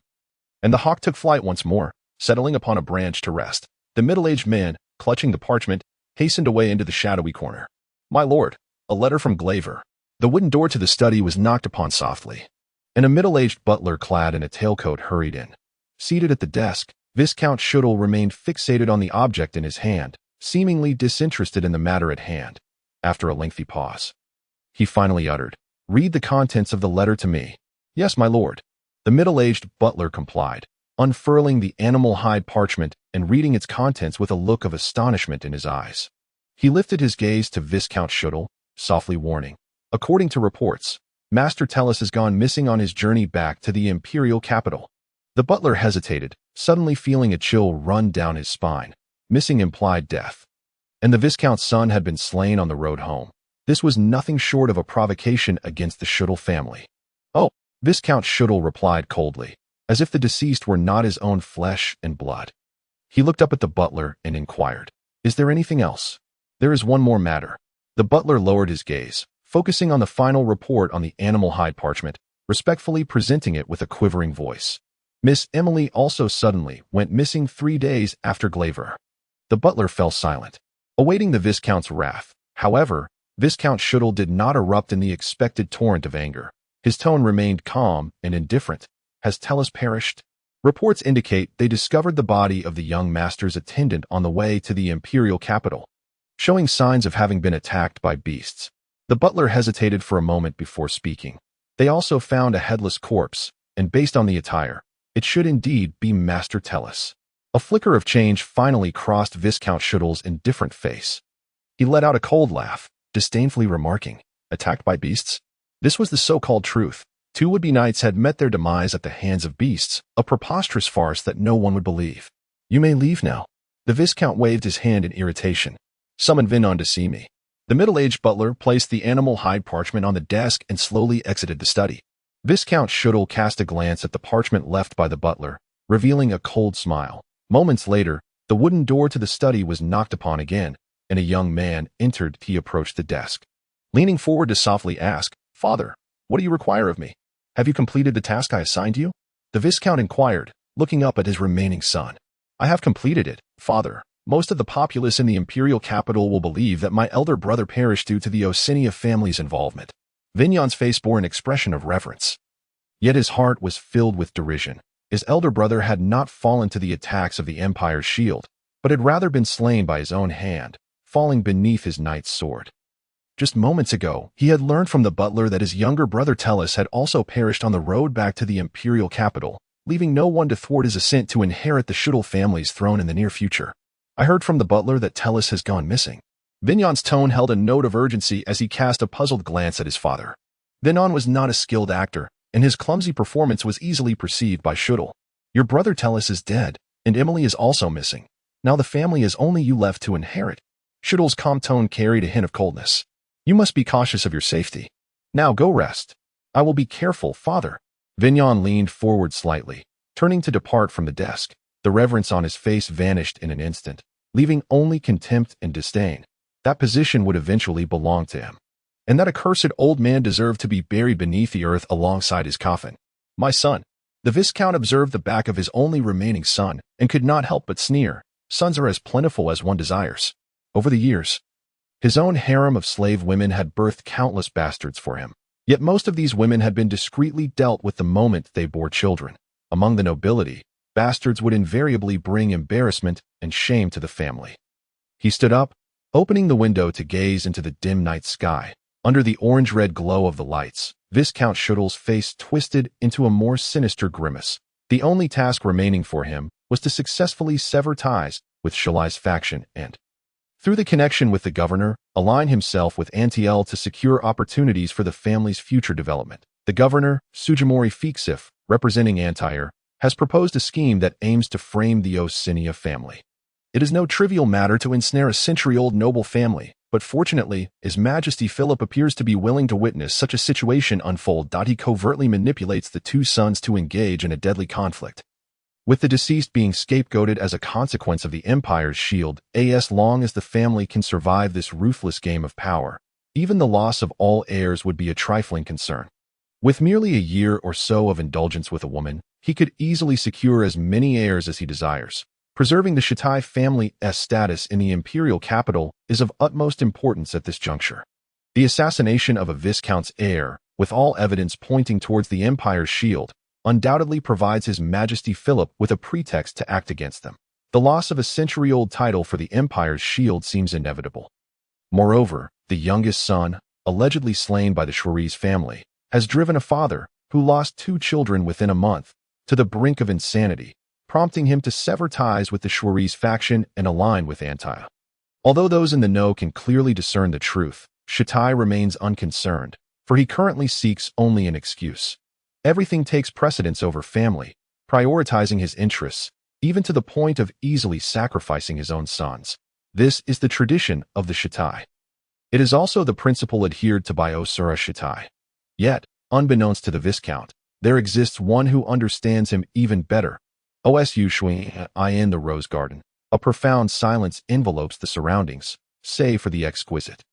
and the hawk took flight once more, settling upon a branch to rest. The middle-aged man, clutching the parchment, hastened away into the shadowy corner. "My lord, a letter from Glaver." The wooden door to the study was knocked upon softly, and a middle-aged butler clad in a tailcoat hurried in. Seated at the desk, Viscount Schuttel remained fixated on the object in his hand, seemingly disinterested in the matter at hand. After a lengthy pause, he finally uttered, "Read the contents of the letter to me." "Yes, my lord." The middle-aged butler complied, unfurling the animal-hide parchment and reading its contents with a look of astonishment in his eyes. He lifted his gaze to Viscount Schuttel, softly warning, "According to reports, Master Tellus has gone missing on his journey back to the imperial capital." The butler hesitated, suddenly feeling a chill run down his spine. Missing implied death, and the Viscount's son had been slain on the road home. This was nothing short of a provocation against the Schuttel family. "Oh," Viscount Schuttel replied coldly, as if the deceased were not his own flesh and blood. He looked up at the butler and inquired, "Is there anything else?" "There is one more matter." The butler lowered his gaze, focusing on the final report on the animal-hide parchment, respectfully presenting it with a quivering voice. "Miss Emily also suddenly went missing 3 days after Glaver." The butler fell silent, awaiting the Viscount's wrath. However, Viscount Schuttel did not erupt in the expected torrent of anger. His tone remained calm and indifferent. "Has Tellus perished?" "Reports indicate they discovered the body of the young master's attendant on the way to the imperial capital, showing signs of having been attacked by beasts." The butler hesitated for a moment before speaking. "They also found a headless corpse, and based on the attire, it should indeed be Master Tellus." A flicker of change finally crossed Viscount Schuttel's indifferent face. He let out a cold laugh, disdainfully remarking, "Attacked by beasts?" This was the so-called truth. 2 would-be knights had met their demise at the hands of beasts, a preposterous farce that no one would believe. "You may leave now." The Viscount waved his hand in irritation. "Summon Vinon to see me." The middle-aged butler placed the animal-hide parchment on the desk and slowly exited the study. Viscount Schuttel cast a glance at the parchment left by the butler, revealing a cold smile. Moments later, the wooden door to the study was knocked upon again, and a young man entered. He approached the desk, leaning forward to softly ask, "Father, what do you require of me? Have you completed the task I assigned you?" The Viscount inquired, looking up at his remaining son. "I have completed it, father. Most of the populace in the imperial capital will believe that my elder brother perished due to the Osinia family's involvement." Vignon's face bore an expression of reverence. Yet his heart was filled with derision. His elder brother had not fallen to the attacks of the Empire's shield, but had rather been slain by his own hand, falling beneath his knight's sword. Just moments ago, he had learned from the butler that his younger brother Tellus had also perished on the road back to the imperial capital, leaving no one to thwart his ascent to inherit the Schuttel family's throne in the near future. "I heard from the butler that Tellus has gone missing." Vignon's tone held a note of urgency as he cast a puzzled glance at his father. Vignon was not a skilled actor, and his clumsy performance was easily perceived by Schuttel. "Your brother Tellus is dead, and Emily is also missing. Now the family is only you left to inherit." Schuttel's calm tone carried a hint of coldness. "You must be cautious of your safety. Now go rest." "I will be careful, father." Vignon leaned forward slightly, turning to depart from the desk. The reverence on his face vanished in an instant, leaving only contempt and disdain. That position would eventually belong to him, and that accursed old man deserved to be buried beneath the earth alongside his coffin. "My son." The Viscount observed the back of his only remaining son and could not help but sneer. Sons are as plentiful as one desires. Over the years, his own harem of slave women had birthed countless bastards for him. Yet most of these women had been discreetly dealt with the moment they bore children. Among the nobility, bastards would invariably bring embarrassment and shame to the family. He stood up, opening the window to gaze into the dim night sky. Under the orange-red glow of the lights, Viscount Schutel's face twisted into a more sinister grimace. The only task remaining for him was to successfully sever ties with Shulai's faction and, through the connection with the governor, align himself with Antiel to secure opportunities for the family's future development. The governor, Sujimori Fiksif, representing Antire, has proposed a scheme that aims to frame the Osinia family. It is no trivial matter to ensnare a century-old noble family, but fortunately, His Majesty Philip appears to be willing to witness such a situation unfold. He covertly manipulates the two sons to engage in a deadly conflict, with the deceased being scapegoated as a consequence of the Empire's shield. As long as the family can survive this ruthless game of power, even the loss of all heirs would be a trifling concern. With merely a year or so of indulgence with a woman, he could easily secure as many heirs as he desires. Preserving the Shitai family's status in the imperial capital is of utmost importance at this juncture. The assassination of a viscount's heir, with all evidence pointing towards the Empire's shield, undoubtedly provides His Majesty Philip with a pretext to act against them. The loss of a century-old title for the Empire's shield seems inevitable. Moreover, the youngest son, allegedly slain by the Schwereiz family, has driven a father, who lost 2 children within a month, to the brink of insanity, prompting him to sever ties with the Schwereiz faction and align with Antile. Although those in the know can clearly discern the truth, Shitai remains unconcerned, for he currently seeks only an excuse. Everything takes precedence over family, prioritizing his interests, even to the point of easily sacrificing his own sons. This is the tradition of the Shitai. It is also the principle adhered to by Osura Shitai. Yet, unbeknownst to the Viscount, there exists one who understands him even better. Osu Shui in the Rose Garden. A profound silence envelopes the surroundings, save for the exquisite,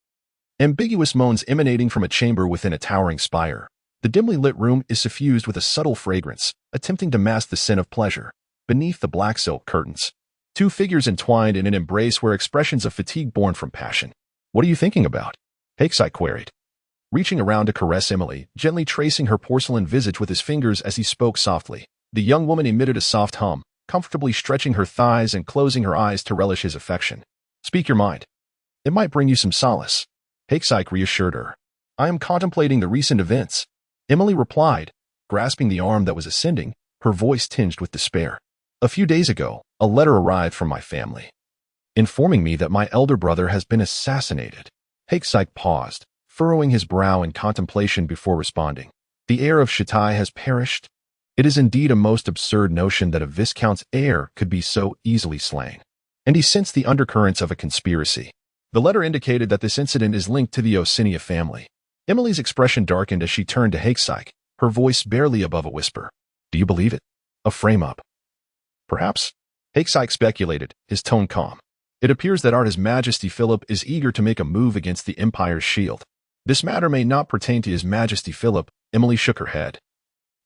ambiguous moans emanating from a chamber within a towering spire. The dimly lit room is suffused with a subtle fragrance, attempting to mask the scent of pleasure. Beneath the black silk curtains, 2 figures entwined in an embrace were expressions of fatigue born from passion. "What are you thinking about?" Hakesai queried, reaching around to caress Emily, gently tracing her porcelain visage with his fingers as he spoke softly. The young woman emitted a soft hum, comfortably stretching her thighs and closing her eyes to relish his affection. "Speak your mind. It might bring you some solace." Hakesai reassured her. "I am contemplating the recent events," Emily replied, grasping the arm that was ascending, her voice tinged with despair. "A few days ago, a letter arrived from my family, informing me that my elder brother has been assassinated." Hakesai paused, furrowing his brow in contemplation before responding. "The heir of Shitai has perished? It is indeed a most absurd notion that a viscount's heir could be so easily slain." And he sensed the undercurrents of a conspiracy. The letter indicated that this incident is linked to the Osinia family. Emily's expression darkened as she turned to Hakesai, her voice barely above a whisper. "Do you believe it? A frame-up?" "Perhaps," Hakesai speculated, his tone calm. "It appears that His Majesty Philip is eager to make a move against the Empire's shield." "This matter may not pertain to His Majesty Philip," Emily shook her head,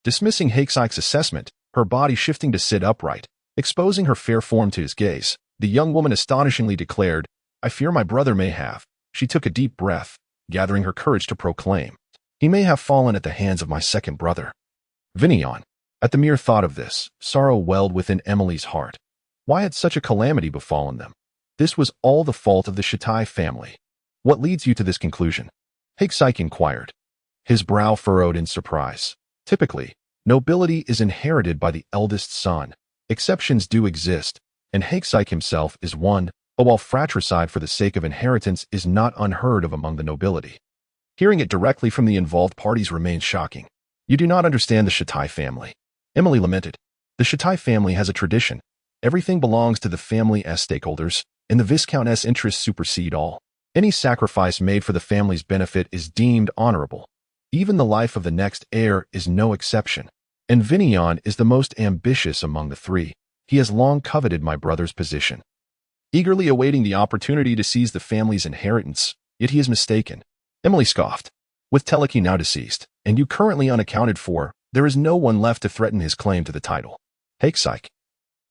dismissing Hakesai's assessment, her body shifting to sit upright, exposing her fair form to his gaze. The young woman astonishingly declared, "I fear my brother may have." She took a deep breath, gathering her courage to proclaim, "He may have fallen at the hands of my second brother." Biniya. At the mere thought of this, sorrow welled within Emily's heart. Why had such a calamity befallen them? This was all the fault of the Shitai family. "What leads you to this conclusion?" Hakesai inquired, his brow furrowed in surprise. Typically, nobility is inherited by the eldest son. Exceptions do exist, and Hakesai himself is one, but while fratricide for the sake of inheritance is not unheard of among the nobility, hearing it directly from the involved parties remains shocking. "You do not understand the Shitai family," Emily lamented. "The Shitai family has a tradition. Everything belongs to the family's stakeholders, and the Viscount's interests supersede all. Any sacrifice made for the family's benefit is deemed honorable. Even the life of the next heir is no exception. And Biniya is the most ambitious among the 3. He has long coveted my brother's position, eagerly awaiting the opportunity to seize the family's inheritance, yet he is mistaken." Emily scoffed. "With Teleki now deceased, and you currently unaccounted for, there is no one left to threaten his claim to the title." Hakesai,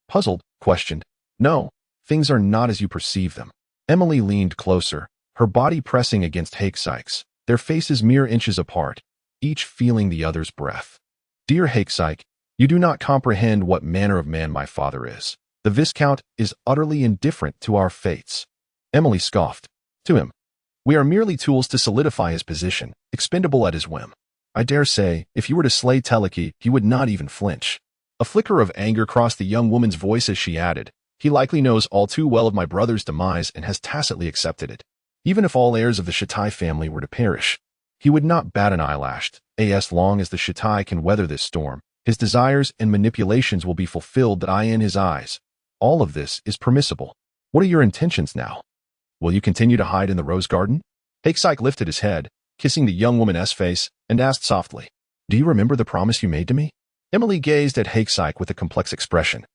puzzled, questioned. "No, things are not as you perceive them." Emily leaned closer, her body pressing against Hakesai's, their faces mere inches apart, each feeling the other's breath. "Dear Hakesai, you do not comprehend what manner of man my father is. The Viscount is utterly indifferent to our fates." Emily scoffed. "To him, we are merely tools to solidify his position, expendable at his whim. I dare say, if you were to slay Teleki, he would not even flinch. A flicker of anger crossed the young woman's voice as she added, he likely knows all too well of my brother's demise and has tacitly accepted it. Even if all heirs of the Shatai family were to perish, he would not bat an eyelash. As long as the Shatai can weather this storm, his desires and manipulations will be fulfilled that in his eyes. All of this is permissible. What are your intentions now? Will you continue to hide in the rose garden? Hakesike lifted his head, kissing the young woman's face, and asked softly, do you remember the promise you made to me? Emily gazed at Hakesike with a complex expression,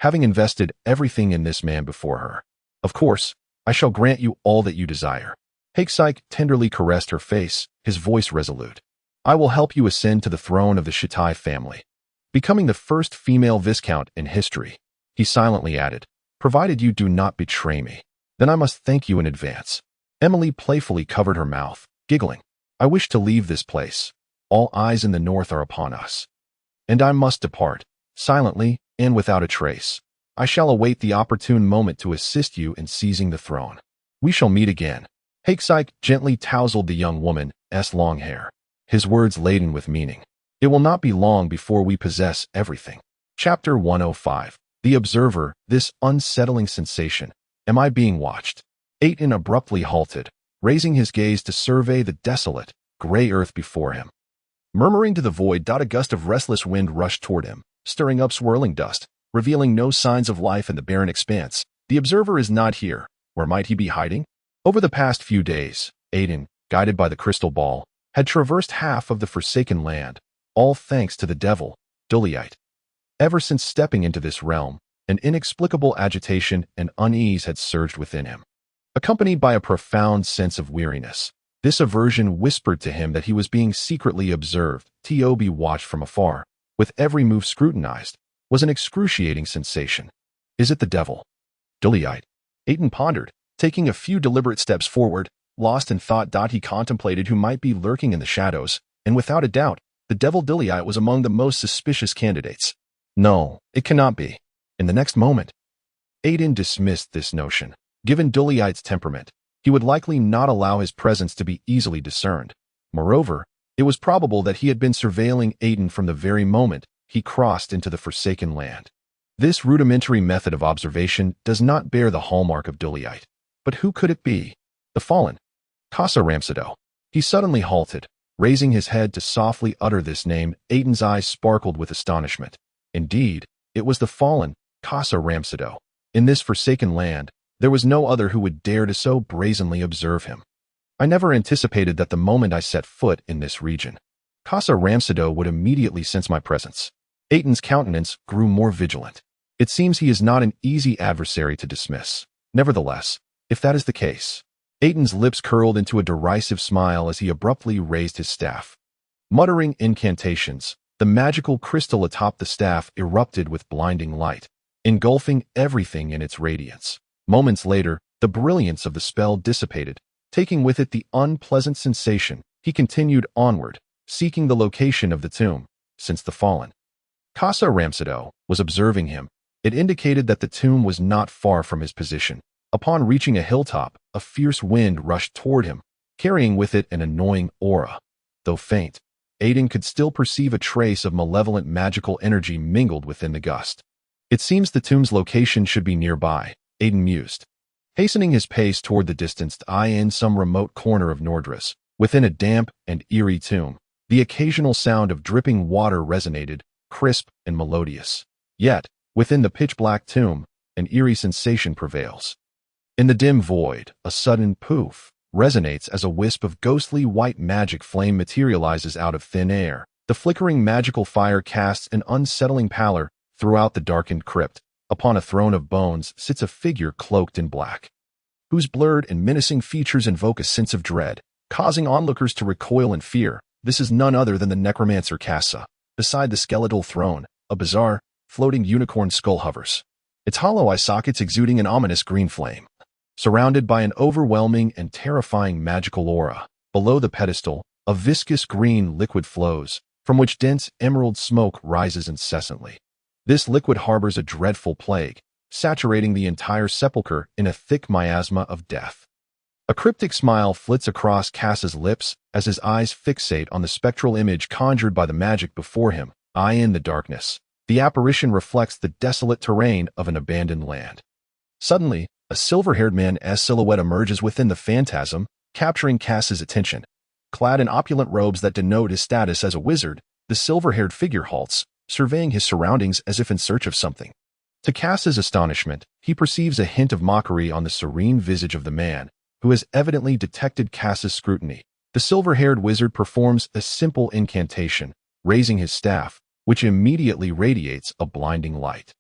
having invested everything in this man before her. Of course, I shall grant you all that you desire. Hakesike tenderly caressed her face, his voice resolute. I will help you ascend to the throne of the Shatai family, becoming the first female viscount in history. He silently added, provided you do not betray me, then I must thank you in advance. Emily playfully covered her mouth, giggling. I wish to leave this place. All eyes in the north are upon us. And I must depart, silently and without a trace. I shall await the opportune moment to assist you in seizing the throne. We shall meet again. Hakesike gently tousled the young woman's long hair, his words laden with meaning. It will not be long before we possess everything. Chapter 105. The Observer, this unsettling sensation. Am I being watched? Aitin abruptly halted, raising his gaze to survey the desolate, gray earth before him. Murmuring to the void, a gust of restless wind rushed toward him, stirring up swirling dust, revealing no signs of life in the barren expanse. The Observer is not here. Where might he be hiding? Over the past few days, Aitin, guided by the crystal ball, had traversed half of the forsaken land, all thanks to the devil, Duelite. Ever since stepping into this realm, an inexplicable agitation and unease had surged within him, accompanied by a profound sense of weariness. This aversion whispered to him that he was being secretly observed. To be watched from afar, with every move scrutinized, was an excruciating sensation. Is it the devil? Duelite. Aitin pondered, taking a few deliberate steps forward, lost in thought. He contemplated who might be lurking in the shadows, and without a doubt, the devil Duelite was among the most suspicious candidates. No, it cannot be. In the next moment, Aitin dismissed this notion. Given Duelite's temperament, he would likely not allow his presence to be easily discerned. Moreover, it was probable that he had been surveilling Aitin from the very moment he crossed into the forsaken land. This rudimentary method of observation does not bear the hallmark of Duelite. But who could it be? The fallen. Casa Ramsado. He suddenly halted, raising his head to softly utter this name. Aitin's eyes sparkled with astonishment. Indeed, it was the fallen, Casa Ramsado. In this forsaken land, there was no other who would dare to so brazenly observe him. I never anticipated that the moment I set foot in this region, Casa Ramsado would immediately sense my presence. Aitin's countenance grew more vigilant. It seems he is not an easy adversary to dismiss. Nevertheless, if that is the case, Aitin's lips curled into a derisive smile as he abruptly raised his staff. Muttering incantations, the magical crystal atop the staff erupted with blinding light, engulfing everything in its radiance. Moments later, the brilliance of the spell dissipated, taking with it the unpleasant sensation. He continued onward, seeking the location of the tomb. Since the fallen Casa Ramsado was observing him, it indicated that the tomb was not far from his position. Upon reaching a hilltop, a fierce wind rushed toward him, carrying with it an annoying aura. Though faint, Aitin could still perceive a trace of malevolent magical energy mingled within the gust. It seems the tomb's location should be nearby, Aitin mused, hastening his pace toward the distanced in some remote corner of Nordris. Within a damp and eerie tomb, the occasional sound of dripping water resonated, crisp and melodious. Yet, within the pitch-black tomb, an eerie sensation prevails. In the dim void, a sudden poof resonates as a wisp of ghostly white magic flame materializes out of thin air. The flickering magical fire casts an unsettling pallor throughout the darkened crypt. Upon a throne of bones sits a figure cloaked in black, whose blurred and menacing features invoke a sense of dread, causing onlookers to recoil in fear. This is none other than the necromancer Casa. Beside the skeletal throne, a bizarre, floating unicorn skull hovers, its hollow eye sockets exuding an ominous green flame. Surrounded by an overwhelming and terrifying magical aura, below the pedestal, a viscous green liquid flows, from which dense emerald smoke rises incessantly. This liquid harbors a dreadful plague, saturating the entire sepulchre in a thick miasma of death. A cryptic smile flits across Cass's lips as his eyes fixate on the spectral image conjured by the magic before him. In the darkness, the apparition reflects the desolate terrain of an abandoned land. Suddenly, a silver-haired man's silhouette emerges within the phantasm, capturing Cass's attention. Clad in opulent robes that denote his status as a wizard, the silver-haired figure halts, surveying his surroundings as if in search of something. To Cass's astonishment, he perceives a hint of mockery on the serene visage of the man, who has evidently detected Cass's scrutiny. The silver-haired wizard performs a simple incantation, raising his staff, which immediately radiates a blinding light,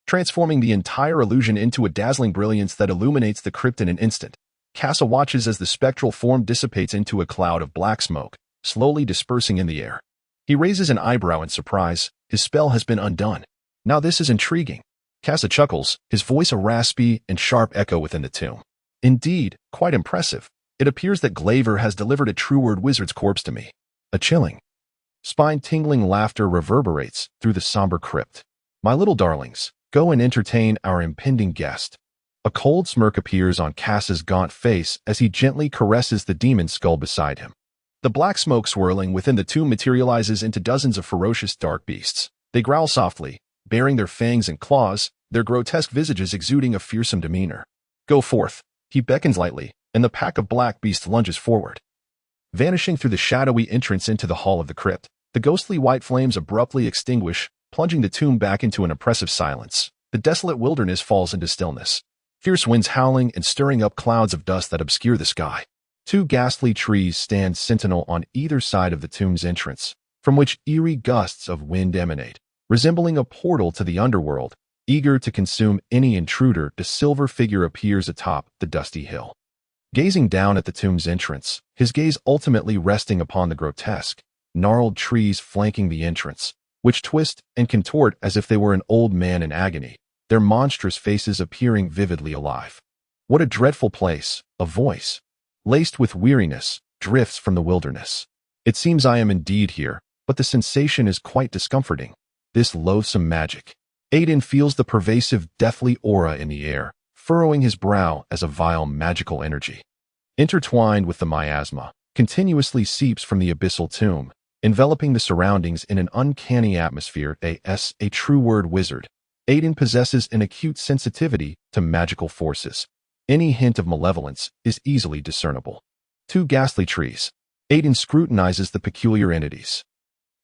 transforming the entire illusion into a dazzling brilliance that illuminates the crypt in an instant. Cass watches as the spectral form dissipates into a cloud of black smoke, slowly dispersing in the air. He raises an eyebrow in surprise. His spell has been undone. Now this is intriguing. Cass chuckles, his voice a raspy and sharp echo within the tomb. Indeed, quite impressive. It appears that Glaver has delivered a true-word wizard's corpse to me. A chilling, spine-tingling laughter reverberates through the somber crypt. My little darlings, go and entertain our impending guest. A cold smirk appears on Cass's gaunt face as he gently caresses the demon skull beside him. The black smoke swirling within the tomb materializes into dozens of ferocious dark beasts. They growl softly, baring their fangs and claws, their grotesque visages exuding a fearsome demeanor. Go forth. He beckons lightly, and the pack of black beasts lunges forward. Vanishing through the shadowy entrance into the hall of the crypt, the ghostly white flames abruptly extinguish, plunging the tomb back into an oppressive silence. The desolate wilderness falls into stillness, fierce winds howling and stirring up clouds of dust that obscure the sky. Two ghastly trees stand sentinel on either side of the tomb's entrance, from which eerie gusts of wind emanate, resembling a portal to the underworld. Eager to consume any intruder, the silver figure appears atop the dusty hill. Gazing down at the tomb's entrance, his gaze ultimately resting upon the grotesque, gnarled trees flanking the entrance, which twist and contort as if they were an old man in agony, their monstrous faces appearing vividly alive. What a dreadful place! A voice, laced with weariness, drifts from the wilderness. It seems I am indeed here, but the sensation is quite discomforting. This loathsome magic. Aitin feels the pervasive, deathly aura in the air, furrowing his brow as a vile magical energy, intertwined with the miasma, continuously seeps from the abyssal tomb, enveloping the surroundings in an uncanny atmosphere. A true-word wizard, Aitin possesses an acute sensitivity to magical forces. Any hint of malevolence is easily discernible. Two ghastly trees. Aitin scrutinizes the peculiar entities,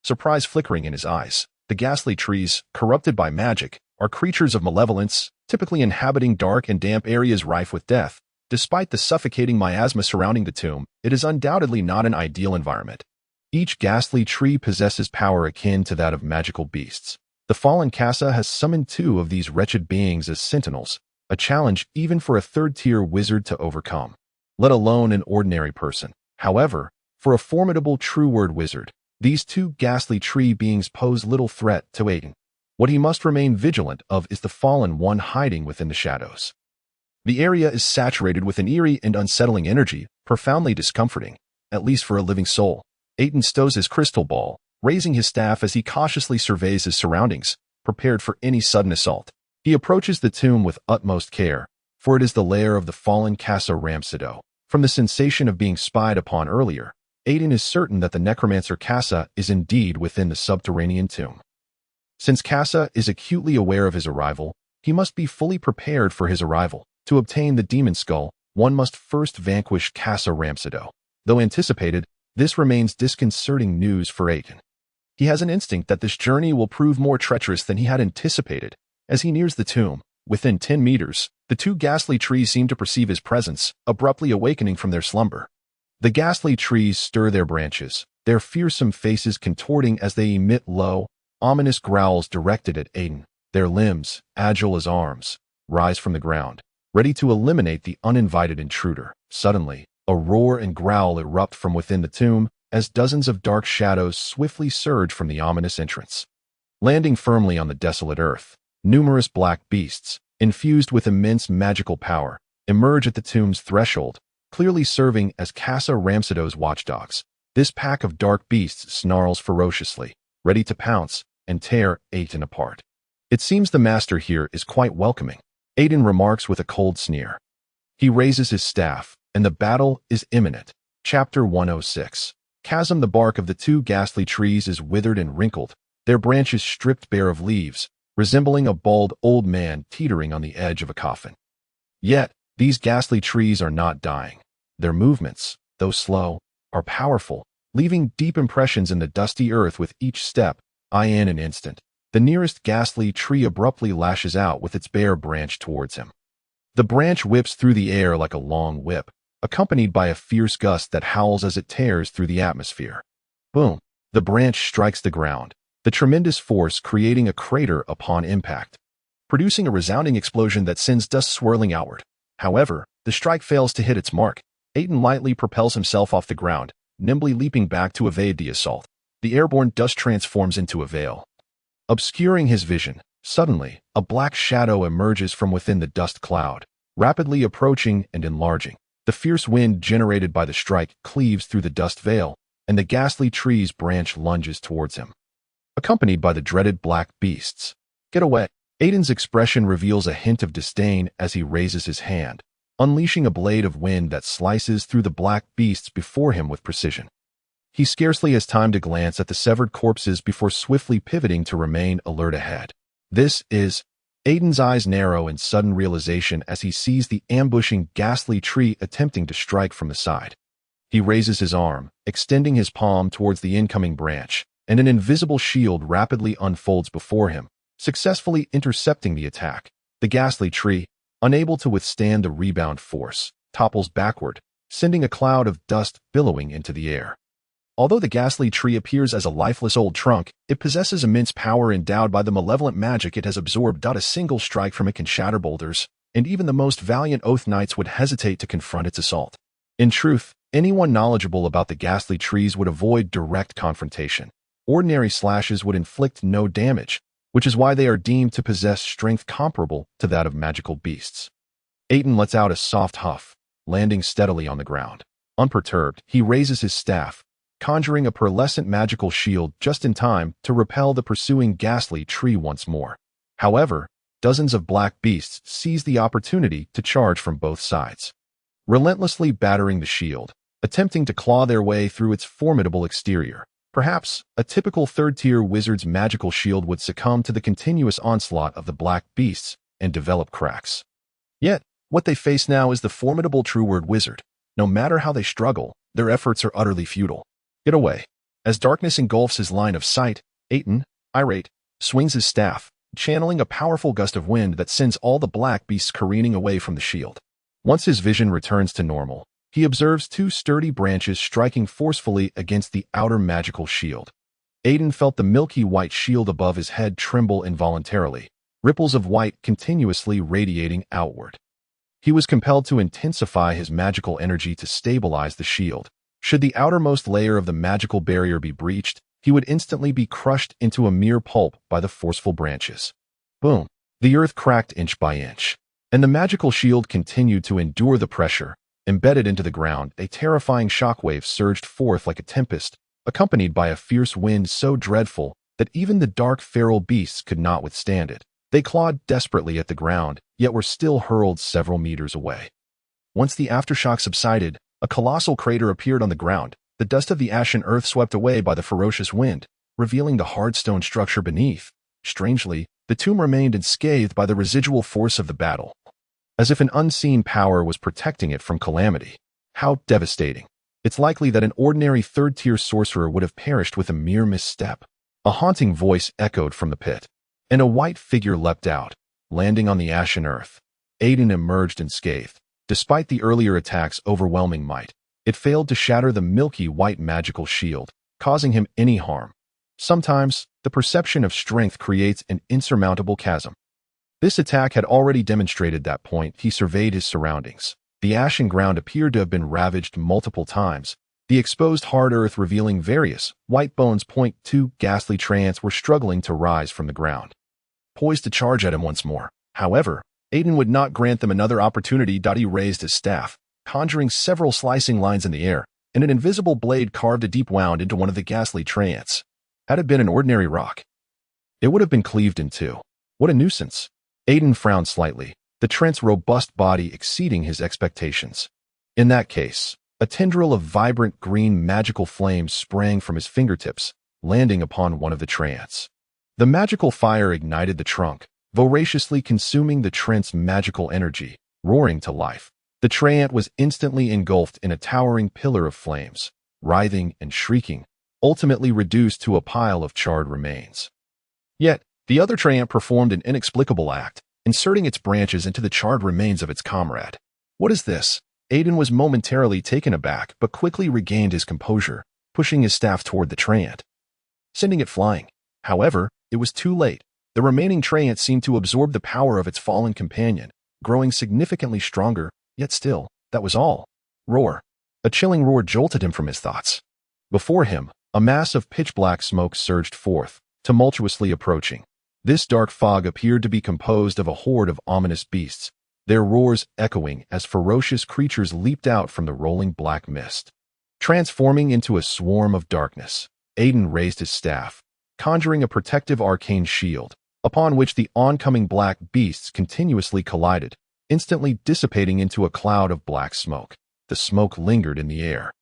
surprise flickering in his eyes. The ghastly trees, corrupted by magic, are creatures of malevolence, typically inhabiting dark and damp areas rife with death. Despite the suffocating miasma surrounding the tomb, it is undoubtedly not an ideal environment. Each ghastly tree possesses power akin to that of magical beasts. The fallen Casa has summoned two of these wretched beings as sentinels, a challenge even for a third-tier wizard to overcome, let alone an ordinary person. However, for a formidable true-word wizard, these two ghastly tree beings pose little threat to Aitin. What he must remain vigilant of is the fallen one hiding within the shadows. The area is saturated with an eerie and unsettling energy, profoundly discomforting, at least for a living soul. Aitin stows his crystal ball, raising his staff as he cautiously surveys his surroundings, prepared for any sudden assault. He approaches the tomb with utmost care, for it is the lair of the fallen Casa Ramsido. From the sensation of being spied upon earlier, Aitin is certain that the necromancer Casa is indeed within the subterranean tomb. Since Casa is acutely aware of his arrival, he must be fully prepared for his arrival. To obtain the demon skull, one must first vanquish Casa Ramsido. Though anticipated, this remains disconcerting news for Aitin. He has an instinct that this journey will prove more treacherous than he had anticipated. As he nears the tomb, within 10 meters, the two ghastly trees seem to perceive his presence, abruptly awakening from their slumber. The ghastly trees stir their branches, their fearsome faces contorting as they emit low, ominous growls directed at Aitin. Their limbs, agile as arms, rise from the ground, ready to eliminate the uninvited intruder. Suddenly, a roar and growl erupt from within the tomb as dozens of dark shadows swiftly surge from the ominous entrance. Landing firmly on the desolate earth, numerous black beasts, infused with immense magical power, emerge at the tomb's threshold, clearly serving as Casa Ramsido's watchdogs. This pack of dark beasts snarls ferociously, ready to pounce and tear Aitin apart. It seems the master here is quite welcoming, Aitin remarks with a cold sneer. He raises his staff, and the battle is imminent. Chapter 106. Chasm. The bark of the two ghastly trees is withered and wrinkled, their branches stripped bare of leaves, resembling a bald old man teetering on the edge of a coffin. Yet, these ghastly trees are not dying. Their movements, though slow, are powerful, leaving deep impressions in the dusty earth with each step. In an instant, the nearest ghastly tree abruptly lashes out with its bare branch towards him. The branch whips through the air like a long whip, accompanied by a fierce gust that howls as it tears through the atmosphere. Boom! The branch strikes the ground, the tremendous force creating a crater upon impact, producing a resounding explosion that sends dust swirling outward. However, the strike fails to hit its mark. Aitin lightly propels himself off the ground, nimbly leaping back to evade the assault. The airborne dust transforms into a veil, obscuring his vision. Suddenly, a black shadow emerges from within the dust cloud, rapidly approaching and enlarging. The fierce wind generated by the strike cleaves through the dust veil, and the ghastly tree's branch lunges towards him, accompanied by the dreaded black beasts. Get away! Aitin's expression reveals a hint of disdain as he raises his hand, unleashing a blade of wind that slices through the black beasts before him with precision. He scarcely has time to glance at the severed corpses before swiftly pivoting to remain alert ahead. This is... Aitin's eyes narrow in sudden realization as he sees the ambushing ghastly tree attempting to strike from the side. He raises his arm, extending his palm towards the incoming branch, and an invisible shield rapidly unfolds before him, successfully intercepting the attack. The ghastly tree, unable to withstand the rebound force, topples backward, sending a cloud of dust billowing into the air. Although the ghastly tree appears as a lifeless old trunk, it possesses immense power endowed by the malevolent magic it has absorbed. A single strike from it can shatter boulders, and even the most valiant oath knights would hesitate to confront its assault. In truth, anyone knowledgeable about the ghastly trees would avoid direct confrontation. Ordinary slashes would inflict no damage, which is why they are deemed to possess strength comparable to that of magical beasts. Aitin lets out a soft huff, landing steadily on the ground. Unperturbed, he raises his staff, conjuring a pearlescent magical shield just in time to repel the pursuing ghastly tree once more. However, dozens of black beasts seize the opportunity to charge from both sides, relentlessly battering the shield, attempting to claw their way through its formidable exterior. Perhaps a typical third-tier wizard's magical shield would succumb to the continuous onslaught of the black beasts and develop cracks. Yet, what they face now is the formidable true-word wizard. No matter how they struggle, their efforts are utterly futile. Get away. As darkness engulfs his line of sight, Aitin, irate, swings his staff, channeling a powerful gust of wind that sends all the black beasts careening away from the shield. Once his vision returns to normal, he observes two sturdy branches striking forcefully against the outer magical shield. Aitin felt the milky white shield above his head tremble involuntarily, ripples of white continuously radiating outward. He was compelled to intensify his magical energy to stabilize the shield. Should the outermost layer of the magical barrier be breached, he would instantly be crushed into a mere pulp by the forceful branches. Boom! The earth cracked inch by inch, and the magical shield continued to endure the pressure. Embedded into the ground, a terrifying shockwave surged forth like a tempest, accompanied by a fierce wind so dreadful that even the dark feral beasts could not withstand it. They clawed desperately at the ground, yet were still hurled several meters away. Once the aftershock subsided, a colossal crater appeared on the ground, the dust of the ashen earth swept away by the ferocious wind, revealing the hard stone structure beneath. Strangely, the tomb remained unscathed by the residual force of the battle, as if an unseen power was protecting it from calamity. How devastating. It's likely that an ordinary third-tier sorcerer would have perished with a mere misstep. A haunting voice echoed from the pit, and a white figure leapt out, landing on the ashen earth. Aitin emerged unscathed. Despite the earlier attack's overwhelming might, it failed to shatter the milky white magical shield, causing him any harm. Sometimes, the perception of strength creates an insurmountable chasm. This attack had already demonstrated that point. He surveyed his surroundings. The ashen ground appeared to have been ravaged multiple times, the exposed hard earth revealing various white bones. Two ghastly treants were struggling to rise from the ground, poised to charge at him once more. However, Aitin would not grant them another opportunity. He raised his staff, conjuring several slicing lines in the air, and an invisible blade carved a deep wound into one of the ghastly treants. Had it been an ordinary rock, it would have been cleaved in two. What a nuisance! Aitin frowned slightly, the treant's robust body exceeding his expectations. In that case, a tendril of vibrant green magical flame sprang from his fingertips, landing upon one of the treants. The magical fire ignited the trunk, voraciously consuming the treant's magical energy, roaring to life. The treant was instantly engulfed in a towering pillar of flames, writhing and shrieking, ultimately reduced to a pile of charred remains. Yet, the other treant performed an inexplicable act, inserting its branches into the charred remains of its comrade. What is this? Aitin was momentarily taken aback, but quickly regained his composure, pushing his staff toward the treant, sending it flying. However, it was too late. The remaining treant seemed to absorb the power of its fallen companion, growing significantly stronger, yet still, that was all. Roar. A chilling roar jolted him from his thoughts. Before him, a mass of pitch-black smoke surged forth, tumultuously approaching. This dark fog appeared to be composed of a horde of ominous beasts, their roars echoing as ferocious creatures leaped out from the rolling black mist. Transforming into a swarm of darkness, Aitin raised his staff, conjuring a protective arcane shield, upon which the oncoming black beasts continuously collided, instantly dissipating into a cloud of black smoke. The smoke lingered in the air,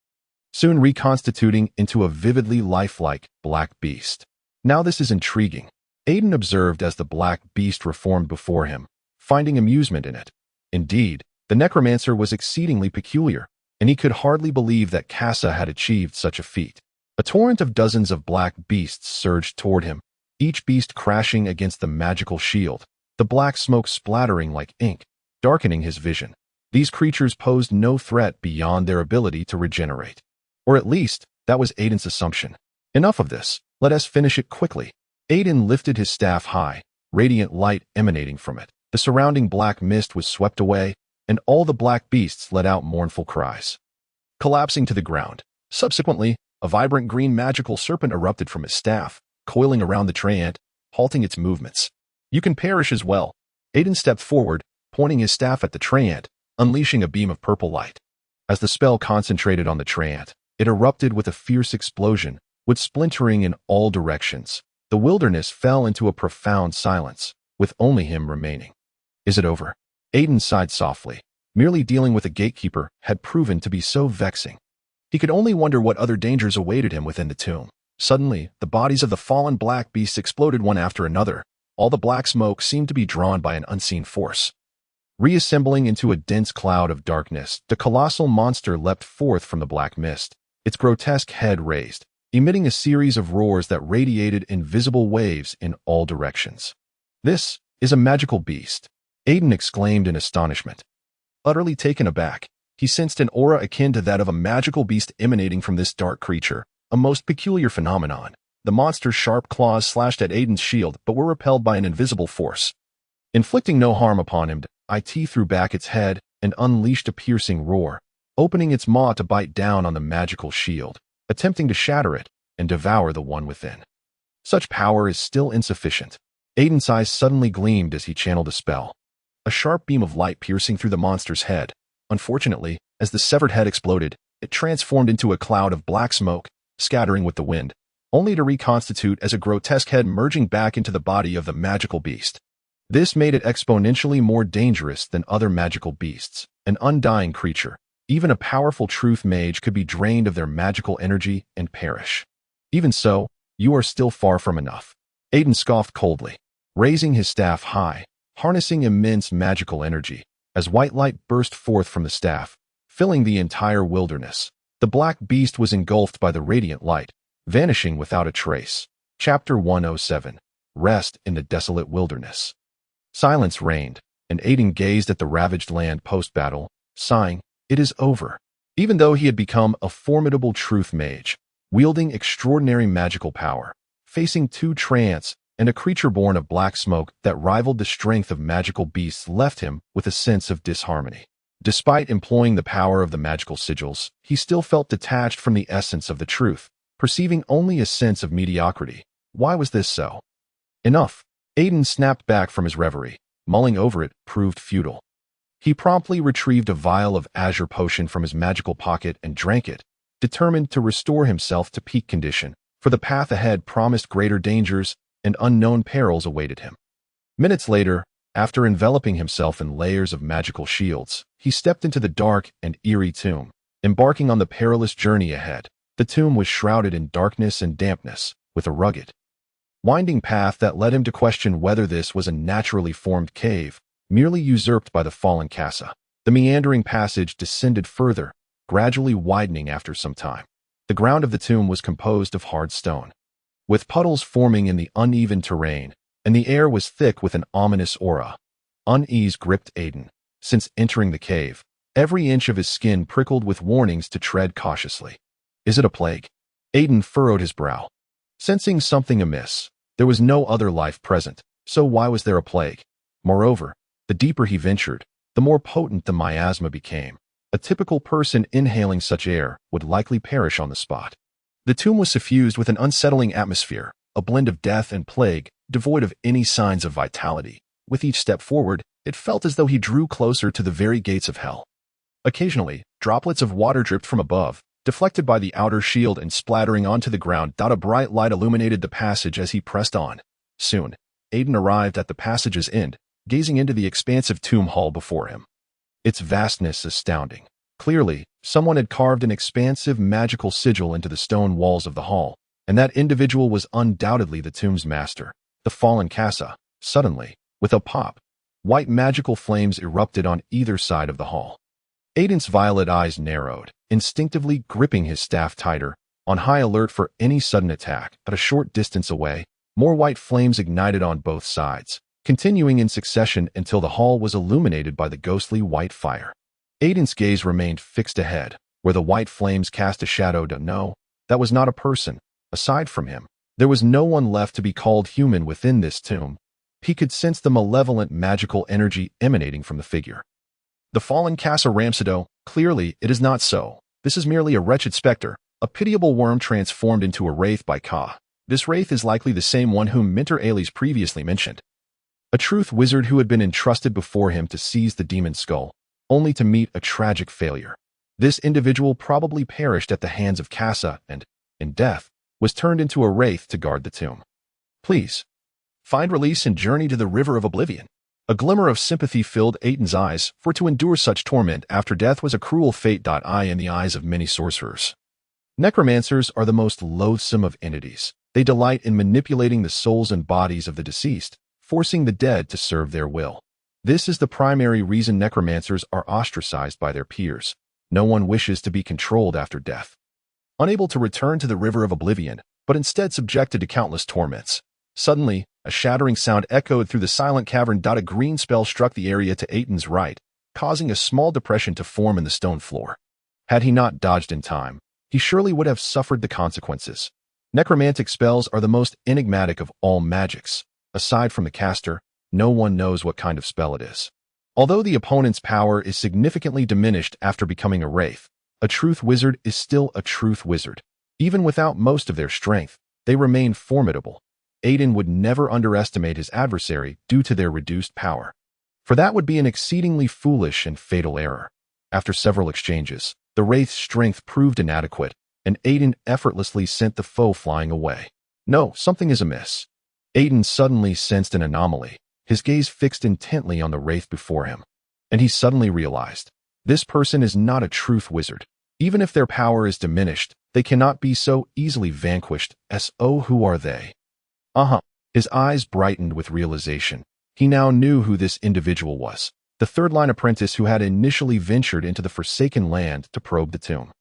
soon reconstituting into a vividly lifelike black beast. Now this is intriguing, Aitin observed as the black beast reformed before him, finding amusement in it. Indeed, the necromancer was exceedingly peculiar, and he could hardly believe that Casa had achieved such a feat. A torrent of dozens of black beasts surged toward him, each beast crashing against the magical shield, the black smoke splattering like ink, darkening his vision. These creatures posed no threat beyond their ability to regenerate. Or at least, that was Aitin's assumption. Enough of this, let us finish it quickly. Aitin lifted his staff high, radiant light emanating from it. The surrounding black mist was swept away, and all the black beasts let out mournful cries, collapsing to the ground. Subsequently, a vibrant green magical serpent erupted from his staff, coiling around the treant, halting its movements. You can perish as well. Aitin stepped forward, pointing his staff at the treant, unleashing a beam of purple light. As the spell concentrated on the treant, it erupted with a fierce explosion, with splintering in all directions. The wilderness fell into a profound silence, with only him remaining. Is it over? Aitin sighed softly. Merely dealing with a gatekeeper had proven to be so vexing. He could only wonder what other dangers awaited him within the tomb. Suddenly, the bodies of the fallen black beasts exploded one after another. All the black smoke seemed to be drawn by an unseen force. Reassembling into a dense cloud of darkness, the colossal monster leapt forth from the black mist, its grotesque head raised, emitting a series of roars that radiated invisible waves in all directions. This is a magical beast, Aitin exclaimed in astonishment. Utterly taken aback, he sensed an aura akin to that of a magical beast emanating from this dark creature, a most peculiar phenomenon. The monster's sharp claws slashed at Aitin's shield but were repelled by an invisible force. Inflicting no harm upon him, Aitin threw back its head and unleashed a piercing roar, opening its maw to bite down on the magical shield, attempting to shatter it and devour the one within. Such power is still insufficient. Aitin's eyes suddenly gleamed as he channeled a spell. A sharp beam of light piercing through the monster's head. Unfortunately, as the severed head exploded, it transformed into a cloud of black smoke, scattering with the wind, only to reconstitute as a grotesque head merging back into the body of the magical beast. This made it exponentially more dangerous than other magical beasts, an undying creature. Even a powerful truth mage could be drained of their magical energy and perish. Even so, you are still far from enough. Aitin scoffed coldly, raising his staff high, harnessing immense magical energy. As white light burst forth from the staff, filling the entire wilderness, the black beast was engulfed by the radiant light, vanishing without a trace. Chapter 107. Rest in the Desolate Wilderness. Silence reigned, and Aitin gazed at the ravaged land post-battle, sighing, it is over. Even though he had become a formidable truth mage, wielding extraordinary magical power, facing two treants and a creature born of black smoke that rivaled the strength of magical beasts left him with a sense of disharmony. Despite employing the power of the magical sigils, he still felt detached from the essence of the truth, perceiving only a sense of mediocrity. Why was this so? Enough. Aitin snapped back from his reverie. Mulling over it proved futile. He promptly retrieved a vial of azure potion from his magical pocket and drank it, determined to restore himself to peak condition, for the path ahead promised greater dangers and unknown perils awaited him. Minutes later, After enveloping himself in layers of magical shields, he stepped into the dark and eerie tomb, embarking on the perilous journey ahead. The tomb was shrouded in darkness and dampness, with a rugged, winding path that led him to question whether this was a naturally formed cave, merely usurped by the fallen Casa. The meandering passage descended further, gradually widening after some time. The ground of the tomb was composed of hard stone, with puddles forming in the uneven terrain, and the air was thick with an ominous aura. Unease gripped Aitin. Since entering the cave, every inch of his skin prickled with warnings to tread cautiously. Is it a plague? Aitin furrowed his brow. Sensing something amiss, there was no other life present, so why was there a plague? Moreover, the deeper he ventured, the more potent the miasma became. A typical person inhaling such air would likely perish on the spot. The tomb was suffused with an unsettling atmosphere, a blend of death and plague, devoid of any signs of vitality. With each step forward, it felt as though he drew closer to the very gates of hell. Occasionally, droplets of water dripped from above, deflected by the outer shield and splattering onto the ground. A bright light illuminated the passage as he pressed on. Soon, Aitin arrived at the passage's end, gazing into the expansive tomb hall before him. Its vastness astounding. Clearly, someone had carved an expansive magical sigil into the stone walls of the hall, and that individual was undoubtedly the tomb's master, the fallen Casa. Suddenly, with a pop, white magical flames erupted on either side of the hall. Aitin's violet eyes narrowed, instinctively gripping his staff tighter, on high alert for any sudden attack. At a short distance away, more white flames ignited on both sides, continuing in succession until the hall was illuminated by the ghostly white fire. Aitin's gaze remained fixed ahead, where the white flames cast a shadow. No, that was not a person. Aside from him, there was no one left to be called human within this tomb. He could sense the malevolent magical energy emanating from the figure. The fallen Casa Ramsado. Clearly, it is not so. This is merely a wretched specter, a pitiable worm transformed into a wraith by Ka. This wraith is likely the same one whom Minter Ailes previously mentioned. A truth wizard who had been entrusted before him to seize the demon skull, only to meet a tragic failure. This individual probably perished at the hands of Casa and, in death, was turned into a wraith to guard the tomb. Please, find release and journey to the River of Oblivion. A glimmer of sympathy filled Aitin's eyes, for to endure such torment after death was a cruel fate. In the eyes of many sorcerers, necromancers are the most loathsome of entities. They delight in manipulating the souls and bodies of the deceased, forcing the dead to serve their will. This is the primary reason necromancers are ostracized by their peers. No one wishes to be controlled after death. Unable to return to the River of Oblivion, but instead subjected to countless torments. Suddenly, a shattering sound echoed through the silent cavern. A green spell struck the area to Aitin's right, causing a small depression to form in the stone floor. Had he not dodged in time, he surely would have suffered the consequences. Necromantic spells are the most enigmatic of all magics. Aside from the caster, no one knows what kind of spell it is. Although the opponent's power is significantly diminished after becoming a wraith, a truth wizard is still a truth wizard. Even without most of their strength, they remain formidable. Aitin would never underestimate his adversary due to their reduced power, for that would be an exceedingly foolish and fatal error. After several exchanges, the wraith's strength proved inadequate, and Aitin effortlessly sent the foe flying away. No, something is amiss. Aitin suddenly sensed an anomaly, his gaze fixed intently on the wraith before him. And he suddenly realized, this person is not a truth wizard. Even if their power is diminished, they cannot be so easily vanquished. Who are they? His eyes brightened with realization. He now knew who this individual was, the third-line apprentice who had initially ventured into the Forsaken Land to probe the tomb.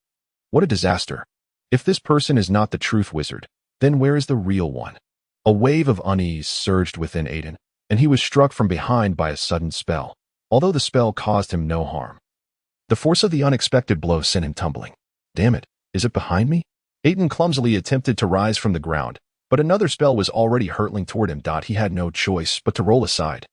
What a disaster. If this person is not the truth wizard, then where is the real one? A wave of unease surged within Aitin, and he was struck from behind by a sudden spell, although the spell caused him no harm. The force of the unexpected blow sent him tumbling. Damn it, is it behind me? Aitin clumsily attempted to rise from the ground, but another spell was already hurtling toward him. He had no choice but to roll aside.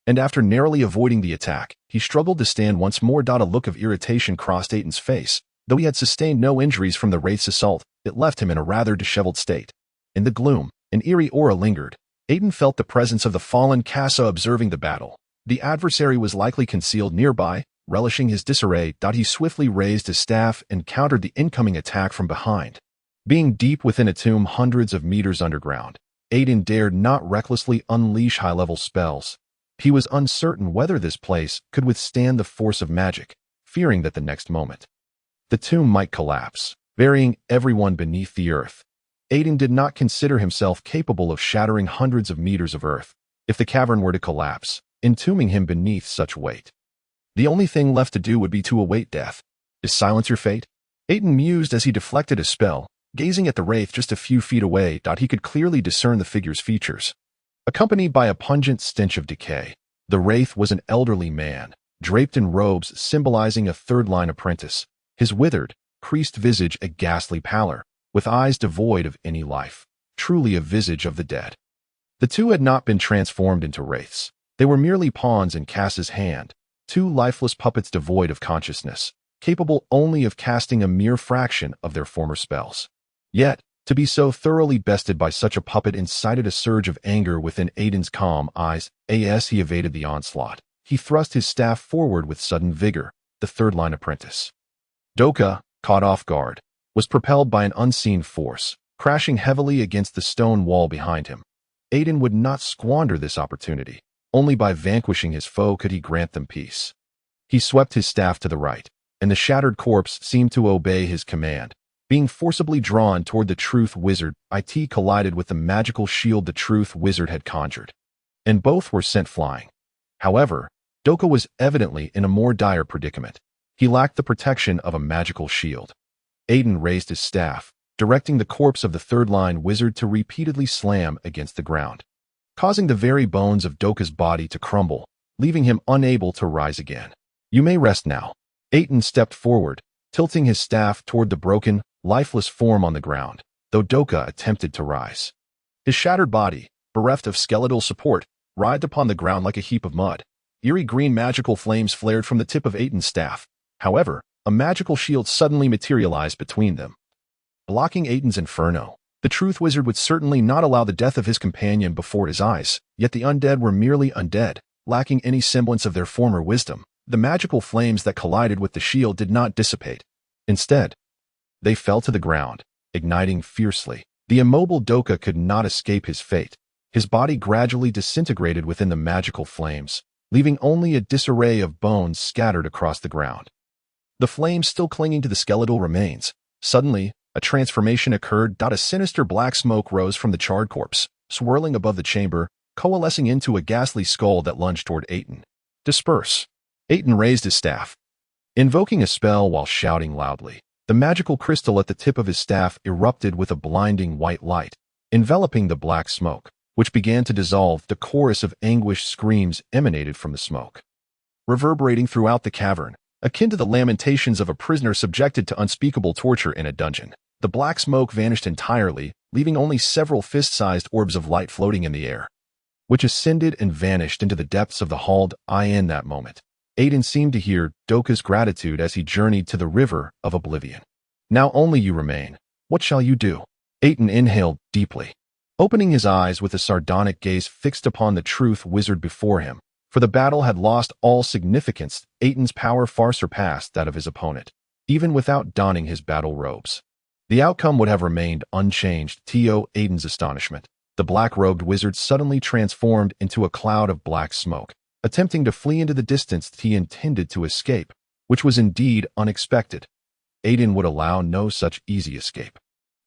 And after narrowly avoiding the attack, he struggled to stand once more. A look of irritation crossed Aitin's face. Though he had sustained no injuries from the wraith's assault, it left him in a rather disheveled state. In the gloom, an eerie aura lingered. Aitin felt the presence of the fallen Casa observing the battle. The adversary was likely concealed nearby, relishing his disarray. He swiftly raised his staff and countered the incoming attack from behind. Being deep within a tomb hundreds of meters underground, Aitin dared not recklessly unleash high-level spells. He was uncertain whether this place could withstand the force of magic, fearing that the next moment the tomb might collapse, burying everyone beneath the earth. Aitin did not consider himself capable of shattering hundreds of meters of earth if the cavern were to collapse, entombing him beneath such weight. The only thing left to do would be to await death. Is silence your fate? Aitin mused as he deflected his spell, gazing at the wraith just a few feet away. He could clearly discern the figure's features. Accompanied by a pungent stench of decay, the wraith was an elderly man, draped in robes symbolizing a third-line apprentice, his withered, creased visage a ghastly pallor, with eyes devoid of any life, truly a visage of the dead. The two had not been transformed into wraiths. They were merely pawns in Cass's hand, two lifeless puppets devoid of consciousness, capable only of casting a mere fraction of their former spells. Yet, to be so thoroughly bested by such a puppet incited a surge of anger within Aitin's calm eyes. As he evaded the onslaught, he thrust his staff forward with sudden vigor. The third-line apprentice, Doka, caught off guard, was propelled by an unseen force, crashing heavily against the stone wall behind him. Aitin would not squander this opportunity. Only by vanquishing his foe could he grant them peace. He swept his staff to the right, and the shattered corpse seemed to obey his command. Being forcibly drawn toward the Truth Wizard, It collided with the magical shield the Truth Wizard had conjured, and both were sent flying. However, Doka was evidently in a more dire predicament. He lacked the protection of a magical shield. Aitin raised his staff, directing the corpse of the third-line wizard to repeatedly slam against the ground, causing the very bones of Doka's body to crumble, leaving him unable to rise again. You may rest now. Aitin stepped forward, tilting his staff toward the broken, lifeless form on the ground, though Doka attempted to rise. His shattered body, bereft of skeletal support, writhed upon the ground like a heap of mud. Eerie green magical flames flared from the tip of Aitin's staff. However, a magical shield suddenly materialized between them, blocking Aitin's inferno. The Truth Wizard would certainly not allow the death of his companion before his eyes, yet the undead were merely undead, lacking any semblance of their former wisdom. The magical flames that collided with the shield did not dissipate. Instead, they fell to the ground, igniting fiercely. The immobile Doka could not escape his fate. His body gradually disintegrated within the magical flames, leaving only a disarray of bones scattered across the ground. The flames still clinging to the skeletal remains. Suddenly, a transformation occurred. A sinister black smoke rose from the charred corpse, swirling above the chamber, coalescing into a ghastly skull that lunged toward Aitin. Disperse. Aitin raised his staff, invoking a spell while shouting loudly. The magical crystal at the tip of his staff erupted with a blinding white light, enveloping the black smoke, which began to dissolve. The chorus of anguished screams emanated from the smoke, reverberating throughout the cavern, akin to the lamentations of a prisoner subjected to unspeakable torture in a dungeon. The black smoke vanished entirely, leaving only several fist-sized orbs of light floating in the air, which ascended and vanished into the depths of the hall. In that moment, Aitin seemed to hear Doka's gratitude as he journeyed to the river of oblivion. Now only you remain. What shall you do? Aitin inhaled deeply, opening his eyes with a sardonic gaze fixed upon the Truth Wizard before him. For the battle had lost all significance. Aitin's power far surpassed that of his opponent, even without donning his battle robes. The outcome would have remained unchanged. To Aitin's astonishment, the black-robed wizard suddenly transformed into a cloud of black smoke, attempting to flee into the distance. He intended to escape, which was indeed unexpected. Aitin would allow no such easy escape.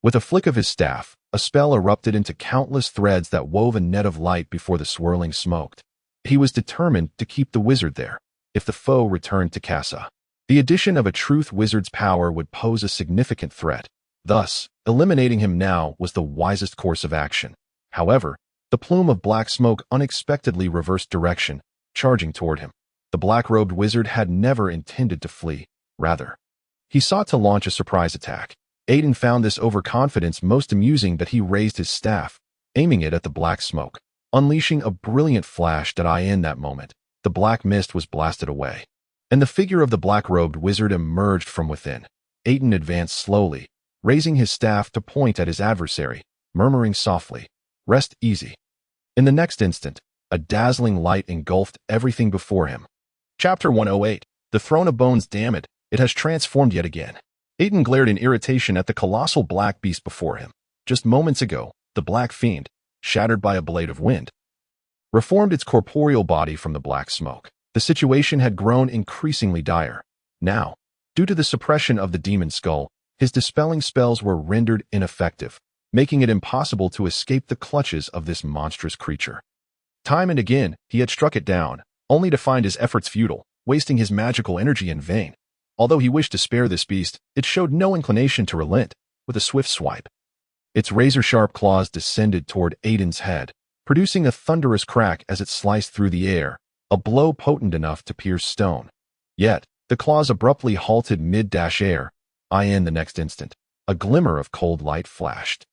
With a flick of his staff, a spell erupted into countless threads that wove a net of light before the swirling smoke. He was determined to keep the wizard there, if the foe returned to Casa. The addition of a Truth Wizard's power would pose a significant threat. Thus, eliminating him now was the wisest course of action. However, the plume of black smoke unexpectedly reversed direction, charging toward him. The black-robed wizard had never intended to flee. Rather, he sought to launch a surprise attack. Aitin found this overconfidence most amusing. He raised his staff, aiming it at the black smoke, unleashing a brilliant flash. In that moment, the black mist was blasted away, and the figure of the black-robed wizard emerged from within. Aitin advanced slowly, raising his staff to point at his adversary, murmuring softly, "Rest easy." In the next instant, a dazzling light engulfed everything before him. Chapter 108. The Throne of Bones. Damn it, it has transformed yet again. Aitin glared in irritation at the colossal black beast before him. Just moments ago, the black fiend, shattered by a blade of wind, reformed its corporeal body from the black smoke. The situation had grown increasingly dire. Now, due to the suppression of the demon skull, his dispelling spells were rendered ineffective, making it impossible to escape the clutches of this monstrous creature. Time and again, he had struck it down, only to find his efforts futile, wasting his magical energy in vain. Although he wished to spare this beast, it showed no inclination to relent. With a swift swipe, its razor-sharp claws descended toward Aitin's head, producing a thunderous crack as it sliced through the air, a blow potent enough to pierce stone. Yet, the claws abruptly halted mid-air. In the next instant, a glimmer of cold light flashed,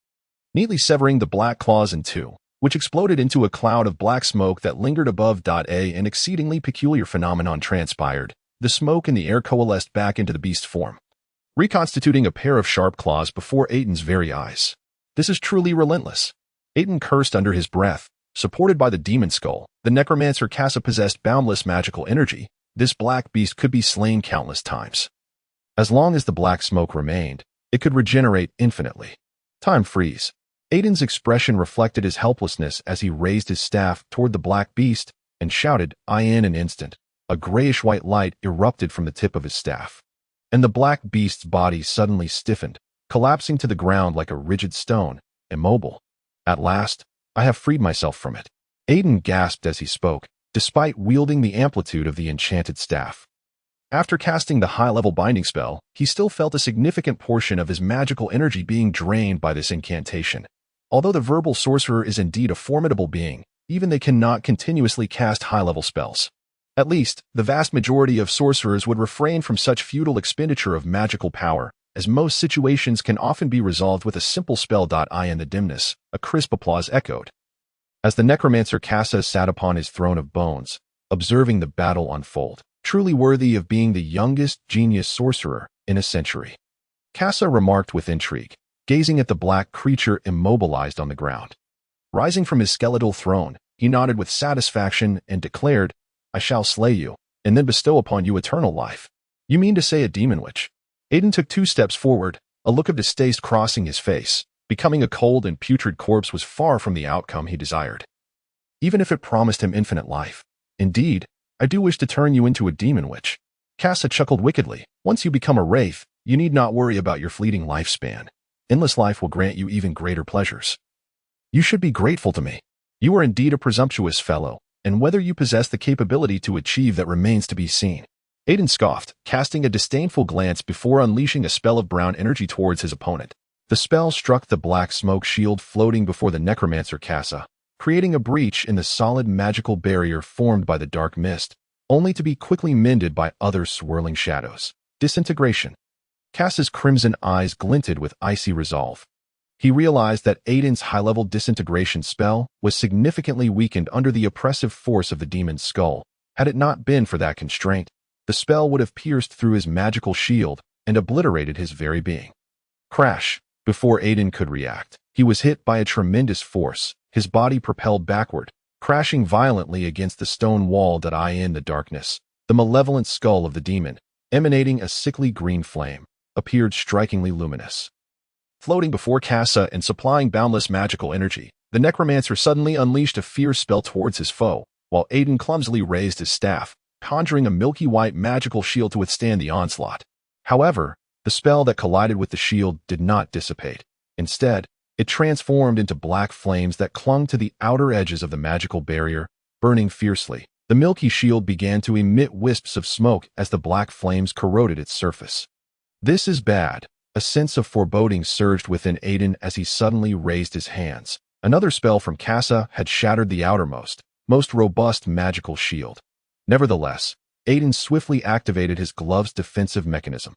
neatly severing the black claws in two, which exploded into a cloud of black smoke that lingered above. An exceedingly peculiar phenomenon transpired. The smoke in the air coalesced back into the beast's form, reconstituting a pair of sharp claws before Aitin's very eyes. This is truly relentless. Aitin cursed under his breath. Supported by the demon skull, the necromancer Kassa possessed boundless magical energy. This black beast could be slain countless times. As long as the black smoke remained, it could regenerate infinitely. Time freeze. Aitin's expression reflected his helplessness as he raised his staff toward the black beast and shouted, In an instant, a grayish-white light erupted from the tip of his staff, and the black beast's body suddenly stiffened, collapsing to the ground like a rigid stone, immobile. At last, I have freed myself from it. Aitin gasped as he spoke, despite wielding the amplitude of the enchanted staff. After casting the high-level binding spell, he still felt a significant portion of his magical energy being drained by this incantation. Although the verbal sorcerer is indeed a formidable being, even they cannot continuously cast high-level spells. At least, the vast majority of sorcerers would refrain from such futile expenditure of magical power, as most situations can often be resolved with a simple spell. In the dimness, a crisp applause echoed, as the necromancer Kassa sat upon his throne of bones, observing the battle unfold, truly worthy of being the youngest genius sorcerer in a century. Kassa remarked with intrigue, gazing at the black creature immobilized on the ground. Rising from his skeletal throne, he nodded with satisfaction and declared, I shall slay you, and then bestow upon you eternal life. You mean to say a demon witch? Aitin took 2 steps forward, a look of distaste crossing his face. Becoming a cold and putrid corpse was far from the outcome he desired, even if it promised him infinite life. Indeed, I do wish to turn you into a demon witch. Kassa chuckled wickedly. Once you become a wraith, you need not worry about your fleeting lifespan. Endless life will grant you even greater pleasures. You should be grateful to me. You are indeed a presumptuous fellow, and whether you possess the capability to achieve that remains to be seen. Aitin scoffed, casting a disdainful glance before unleashing a spell of brown energy towards his opponent. The spell struck the black smoke shield floating before the necromancer Kassa, creating a breach in the solid magical barrier formed by the dark mist, only to be quickly mended by other swirling shadows. Disintegration. Kassa's crimson eyes glinted with icy resolve. He realized that Aitin's high-level disintegration spell was significantly weakened under the oppressive force of the demon's skull. Had it not been for that constraint, the spell would have pierced through his magical shield and obliterated his very being. Crash! Before Aitin could react, he was hit by a tremendous force, his body propelled backward, crashing violently against the stone wall. In the darkness, the malevolent skull of the demon, emanating a sickly green flame, appeared strikingly luminous. Floating before Kassa and supplying boundless magical energy, the necromancer suddenly unleashed a fierce spell towards his foe, while Aitin clumsily raised his staff, conjuring a milky white magical shield to withstand the onslaught. However, the spell that collided with the shield did not dissipate. Instead, it transformed into black flames that clung to the outer edges of the magical barrier, burning fiercely. The milky shield began to emit wisps of smoke as the black flames corroded its surface. This is bad. A sense of foreboding surged within Aitin as he suddenly raised his hands. Another spell from Kassa had shattered the outermost, most robust magical shield. Nevertheless, Aitin swiftly activated his glove's defensive mechanism,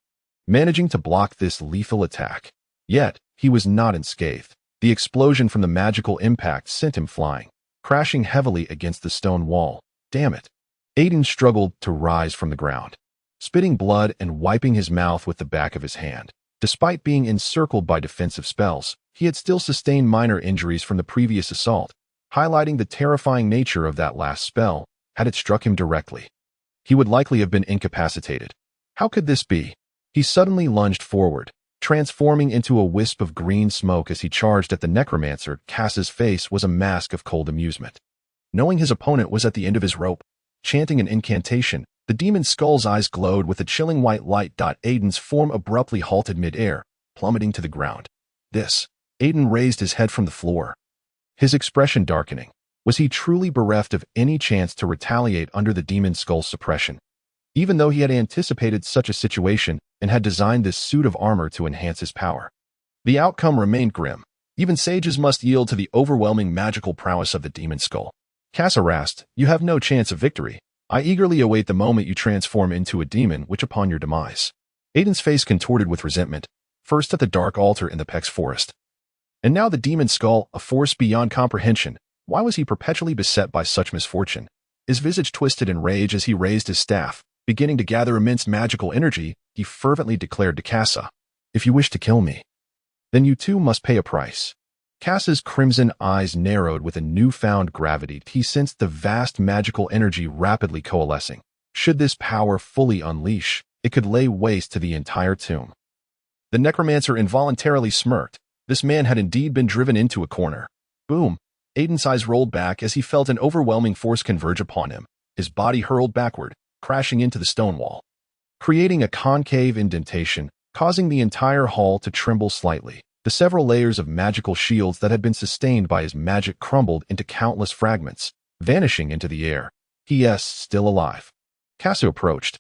managing to block this lethal attack. Yet, he was not unscathed. The explosion from the magical impact sent him flying, crashing heavily against the stone wall. Damn it! Aitin struggled to rise from the ground, spitting blood and wiping his mouth with the back of his hand. Despite being encircled by defensive spells, he had still sustained minor injuries from the previous assault, highlighting the terrifying nature of that last spell. Had it struck him directly, he would likely have been incapacitated. How could this be? He suddenly lunged forward, transforming into a wisp of green smoke as he charged at the necromancer. Kassa's face was a mask of cold amusement. Knowing his opponent was at the end of his rope, chanting an incantation, the demon skull's eyes glowed with a chilling white light. Aitin's form abruptly halted mid-air, plummeting to the ground. Aitin raised his head from the floor, his expression darkening. Was he truly bereft of any chance to retaliate under the demon skull's suppression? Even though he had anticipated such a situation and had designed this suit of armor to enhance his power, the outcome remained grim. Even sages must yield to the overwhelming magical prowess of the demon skull. Casa rasped, "You have no chance of victory. I eagerly await the moment you transform into a demon, which upon your demise." Aitin's face contorted with resentment, first at the dark altar in the Pex forest, and now the demon skull, a force beyond comprehension. Why was he perpetually beset by such misfortune? His visage twisted in rage as he raised his staff. Beginning to gather immense magical energy, he fervently declared to Casa, "If you wish to kill me, then you too must pay a price." Casa's crimson eyes narrowed with a newfound gravity. He sensed the vast magical energy rapidly coalescing. Should this power fully unleash, it could lay waste to the entire tomb. The necromancer involuntarily smirked. This man had indeed been driven into a corner. Boom! Aitin's eyes rolled back as he felt an overwhelming force converge upon him. His body hurled backward, crashing into the stone wall, creating a concave indentation, causing the entire hall to tremble slightly. The several layers of magical shields that had been sustained by his magic crumbled into countless fragments, vanishing into the air. P.S. Still alive. Casa approached,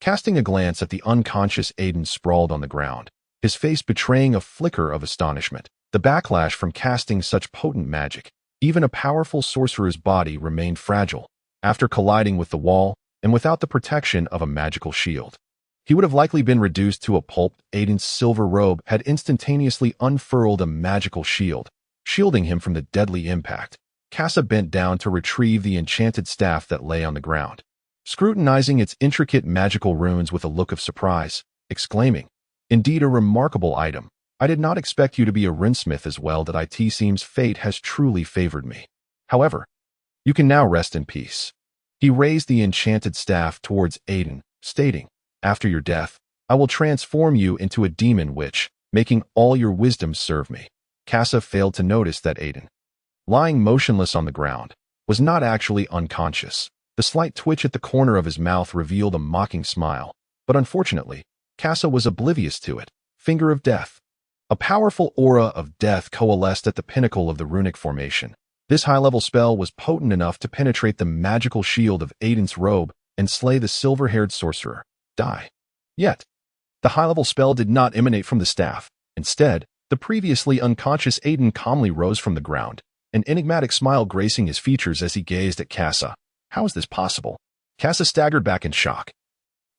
casting a glance at the unconscious Aitin sprawled on the ground, his face betraying a flicker of astonishment. The backlash from casting such potent magic, even a powerful sorcerer's body remained fragile. After colliding with the wall, and without the protection of a magical shield, he would have likely been reduced to a pulp. Aitin's silver robe had instantaneously unfurled a magical shield, shielding him from the deadly impact. Casa bent down to retrieve the enchanted staff that lay on the ground, scrutinizing its intricate magical runes with a look of surprise, exclaiming, "Indeed a remarkable item. I did not expect you to be a runesmith as well. It seems fate has truly favored me. However, you can now rest in peace." He raised the enchanted staff towards Aitin, stating, "After your death, I will transform you into a demon witch, making all your wisdom serve me." Casa failed to notice that Aitin, lying motionless on the ground, was not actually unconscious. The slight twitch at the corner of his mouth revealed a mocking smile, but unfortunately, Casa was oblivious to it. Finger of Death. A powerful aura of death coalesced at the pinnacle of the runic formation. This high-level spell was potent enough to penetrate the magical shield of Aitin's robe and slay the silver-haired sorcerer. Die. Yet, the high-level spell did not emanate from the staff. Instead, the previously unconscious Aitin calmly rose from the ground, an enigmatic smile gracing his features as he gazed at Casa. How is this possible? Casa staggered back in shock.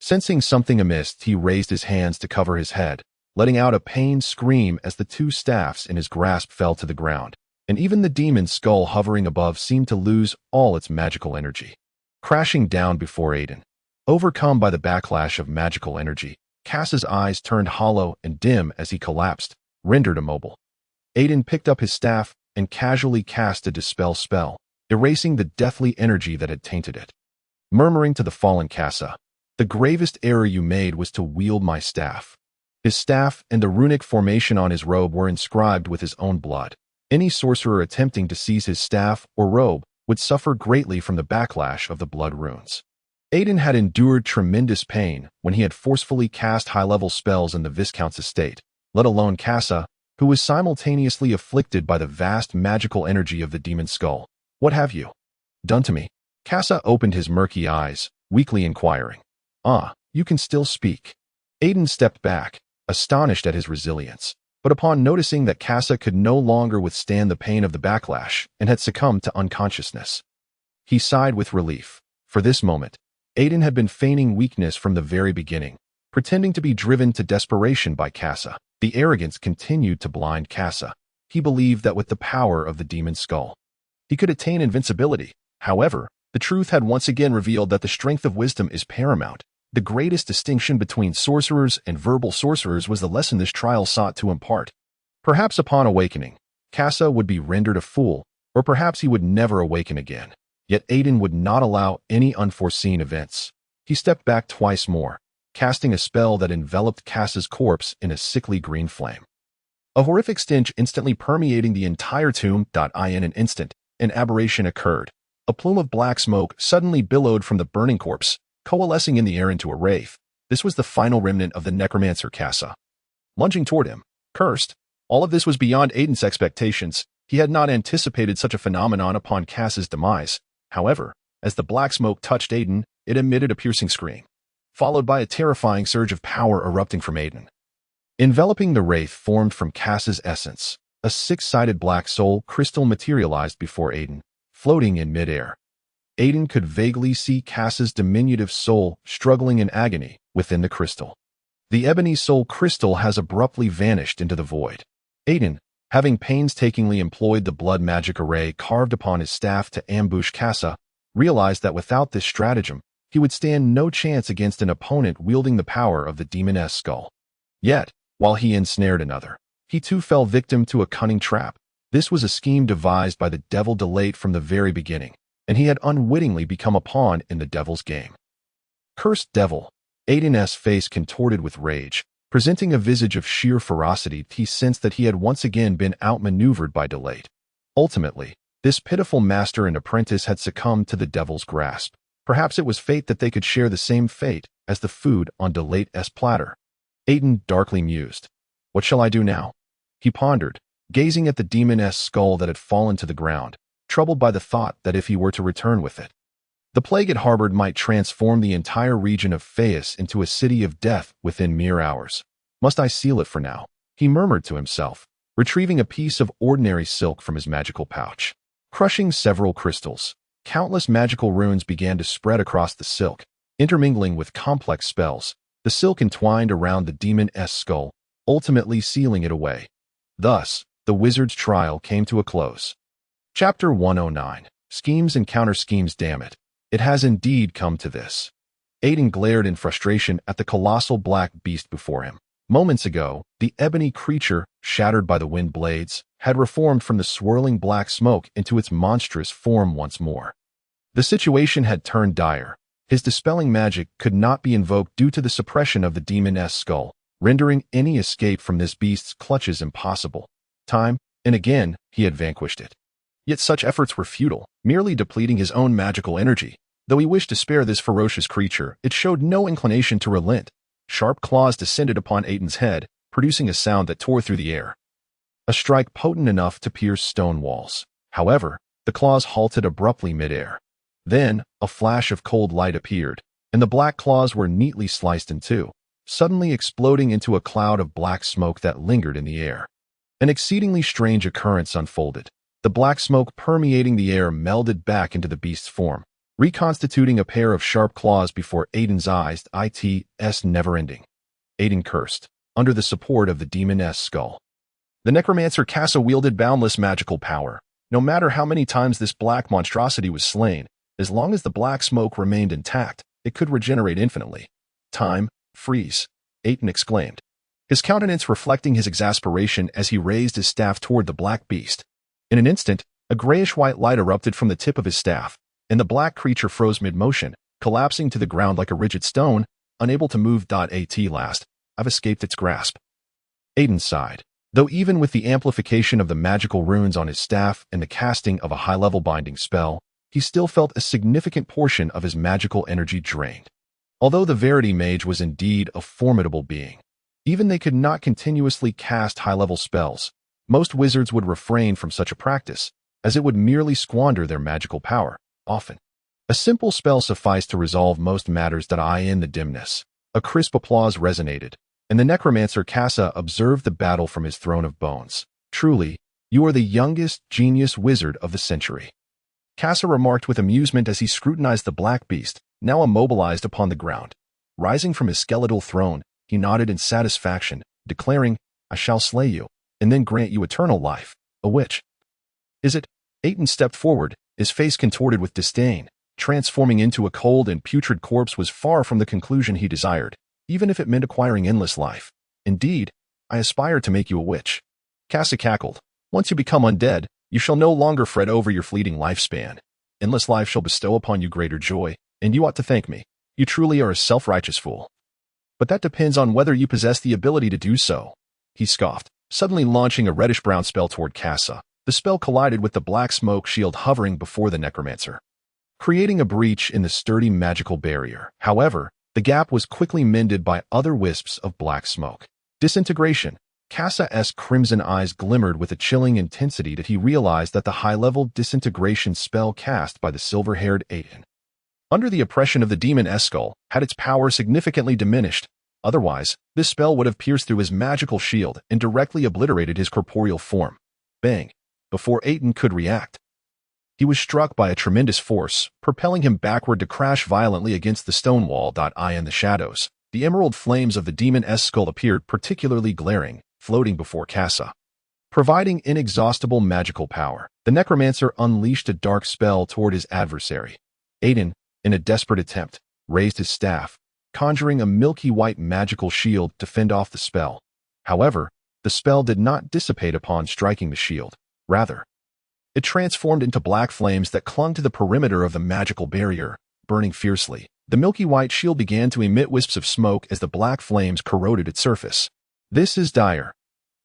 Sensing something amiss, he raised his hands to cover his head, letting out a pained scream as the two staffs in his grasp fell to the ground, and even the demon skull hovering above seemed to lose all its magical energy, crashing down before Aitin. Overcome by the backlash of magical energy, Casa's eyes turned hollow and dim as he collapsed, rendered immobile. Aitin picked up his staff and casually cast a dispel spell, erasing the deathly energy that had tainted it. Murmuring to the fallen Casa, "The gravest error you made was to wield my staff." His staff and the runic formation on his robe were inscribed with his own blood. Any sorcerer attempting to seize his staff or robe would suffer greatly from the backlash of the blood runes. Aitin had endured tremendous pain when he had forcefully cast high-level spells in the Viscount's estate, let alone Casa, who was simultaneously afflicted by the vast magical energy of the demon skull. "What have you done to me?" Casa opened his murky eyes, weakly inquiring. "Ah, you can still speak." Aitin stepped back, astonished at his resilience, but upon noticing that Casa could no longer withstand the pain of the backlash and had succumbed to unconsciousness, he sighed with relief. For this moment, Aitin had been feigning weakness from the very beginning, pretending to be driven to desperation by Casa. The arrogance continued to blind Casa. He believed that with the power of the demon skull, he could attain invincibility. However, the truth had once again revealed that the strength of wisdom is paramount. The greatest distinction between sorcerers and verbal sorcerers was the lesson this trial sought to impart. Perhaps upon awakening, Casa would be rendered a fool, or perhaps he would never awaken again. Yet Aitin would not allow any unforeseen events. He stepped back twice more, casting a spell that enveloped Casa's corpse in a sickly green flame. A horrific stench instantly permeating the entire tomb. In an instant, an aberration occurred. A plume of black smoke suddenly billowed from the burning corpse, coalescing in the air into a wraith. This was the final remnant of the necromancer Kassa. Lunging toward him, cursed. All of this was beyond Aitin's expectations. He had not anticipated such a phenomenon upon Kassa's demise. However, as the black smoke touched Aitin, it emitted a piercing scream, followed by a terrifying surge of power erupting from Aitin. Enveloping the wraith formed from Kassa's essence, a six-sided black soul crystal materialized before Aitin, floating in midair. Aitin could vaguely see Kassa's diminutive soul struggling in agony within the crystal. The ebony soul crystal has abruptly vanished into the void. Aitin, having painstakingly employed the blood magic array carved upon his staff to ambush Kassa, realized that without this stratagem, he would stand no chance against an opponent wielding the power of the demoness skull. Yet, while he ensnared another, he too fell victim to a cunning trap. This was a scheme devised by the devil Delate from the very beginning, and he had unwittingly become a pawn in the devil's game. Cursed devil! Aitin's face contorted with rage, presenting a visage of sheer ferocity. He sensed that he had once again been outmaneuvered by Delate. Ultimately, this pitiful master and apprentice had succumbed to the devil's grasp. Perhaps it was fate that they could share the same fate as the food on Delate's platter. Aitin darkly mused. What shall I do now? He pondered, gazing at the demoness skull that had fallen to the ground, troubled by the thought that if he were to return with it, the plague it harbored might transform the entire region of Phaeus into a city of death within mere hours. Must I seal it for now? He murmured to himself, retrieving a piece of ordinary silk from his magical pouch. Crushing several crystals, countless magical runes began to spread across the silk, intermingling with complex spells. The silk entwined around the demon's skull, ultimately sealing it away. Thus, the wizard's trial came to a close. Chapter 109. Schemes and counter-schemes. Damn it. It has indeed come to this. Aitin glared in frustration at the colossal black beast before him. Moments ago, the ebony creature, shattered by the wind blades, had reformed from the swirling black smoke into its monstrous form once more. The situation had turned dire. His dispelling magic could not be invoked due to the suppression of the demon's skull, rendering any escape from this beast's clutches impossible. Time and again, he had vanquished it. Yet such efforts were futile, merely depleting his own magical energy. Though he wished to spare this ferocious creature, it showed no inclination to relent. Sharp claws descended upon Aitin's head, producing a sound that tore through the air. A strike potent enough to pierce stone walls. However, the claws halted abruptly midair. Then, a flash of cold light appeared, and the black claws were neatly sliced in two, suddenly exploding into a cloud of black smoke that lingered in the air. An exceedingly strange occurrence unfolded. The black smoke permeating the air melded back into the beast's form, reconstituting a pair of sharp claws before Aitin's eyes. It's never-ending. Aitin cursed, under the support of the demon's skull. The necromancer Kassa wielded boundless magical power. No matter how many times this black monstrosity was slain, as long as the black smoke remained intact, it could regenerate infinitely. Time, freeze, Aitin exclaimed, his countenance reflecting his exasperation as he raised his staff toward the black beast. In an instant, a grayish-white light erupted from the tip of his staff, and the black creature froze mid-motion, collapsing to the ground like a rigid stone, unable to move. At last, I've escaped its grasp. Aitin sighed. Though even with the amplification of the magical runes on his staff and the casting of a high-level binding spell, he still felt a significant portion of his magical energy drained. Although the Verity Mage was indeed a formidable being, even they could not continuously cast high-level spells. Most wizards would refrain from such a practice, as it would merely squander their magical power. Often, a simple spell sufficed to resolve most matters. In the dimness, a crisp applause resonated, and the necromancer Kassa observed the battle from his throne of bones. Truly, you are the youngest genius wizard of the century. Kassa remarked with amusement as he scrutinized the black beast, now immobilized upon the ground. Rising from his skeletal throne, he nodded in satisfaction, declaring, I shall slay you, and then grant you eternal life. A witch. Is it? Aitin stepped forward, his face contorted with disdain. Transforming into a cold and putrid corpse was far from the conclusion he desired, even if it meant acquiring endless life. Indeed, I aspire to make you a witch. Kassa cackled. Once you become undead, you shall no longer fret over your fleeting lifespan. Endless life shall bestow upon you greater joy, and you ought to thank me. You truly are a self-righteous fool. But that depends on whether you possess the ability to do so. He scoffed, suddenly launching a reddish-brown spell toward Kassa. The spell collided with the black smoke shield hovering before the necromancer. creating a breach in the sturdy magical barrier. However, the gap was quickly mended by other wisps of black smoke. Disintegration. Casa's crimson eyes glimmered with a chilling intensity that he realized that the high-level disintegration spell cast by the silver-haired Aitin, under the oppression of the demon skull, had its power significantly diminished. Otherwise, this spell would have pierced through his magical shield and directly obliterated his corporeal form. Bang! Before Aitin could react, he was struck by a tremendous force, propelling him backward to crash violently against the stone wall. In the shadows, the emerald flames of the demon's skull appeared particularly glaring, floating before Casa. Providing inexhaustible magical power, the necromancer unleashed a dark spell toward his adversary. Aitin, in a desperate attempt, raised his staff, conjuring a milky white magical shield to fend off the spell. However, the spell did not dissipate upon striking the shield. Rather, it transformed into black flames that clung to the perimeter of the magical barrier, burning fiercely. The milky white shield began to emit wisps of smoke as the black flames corroded its surface. This is dire.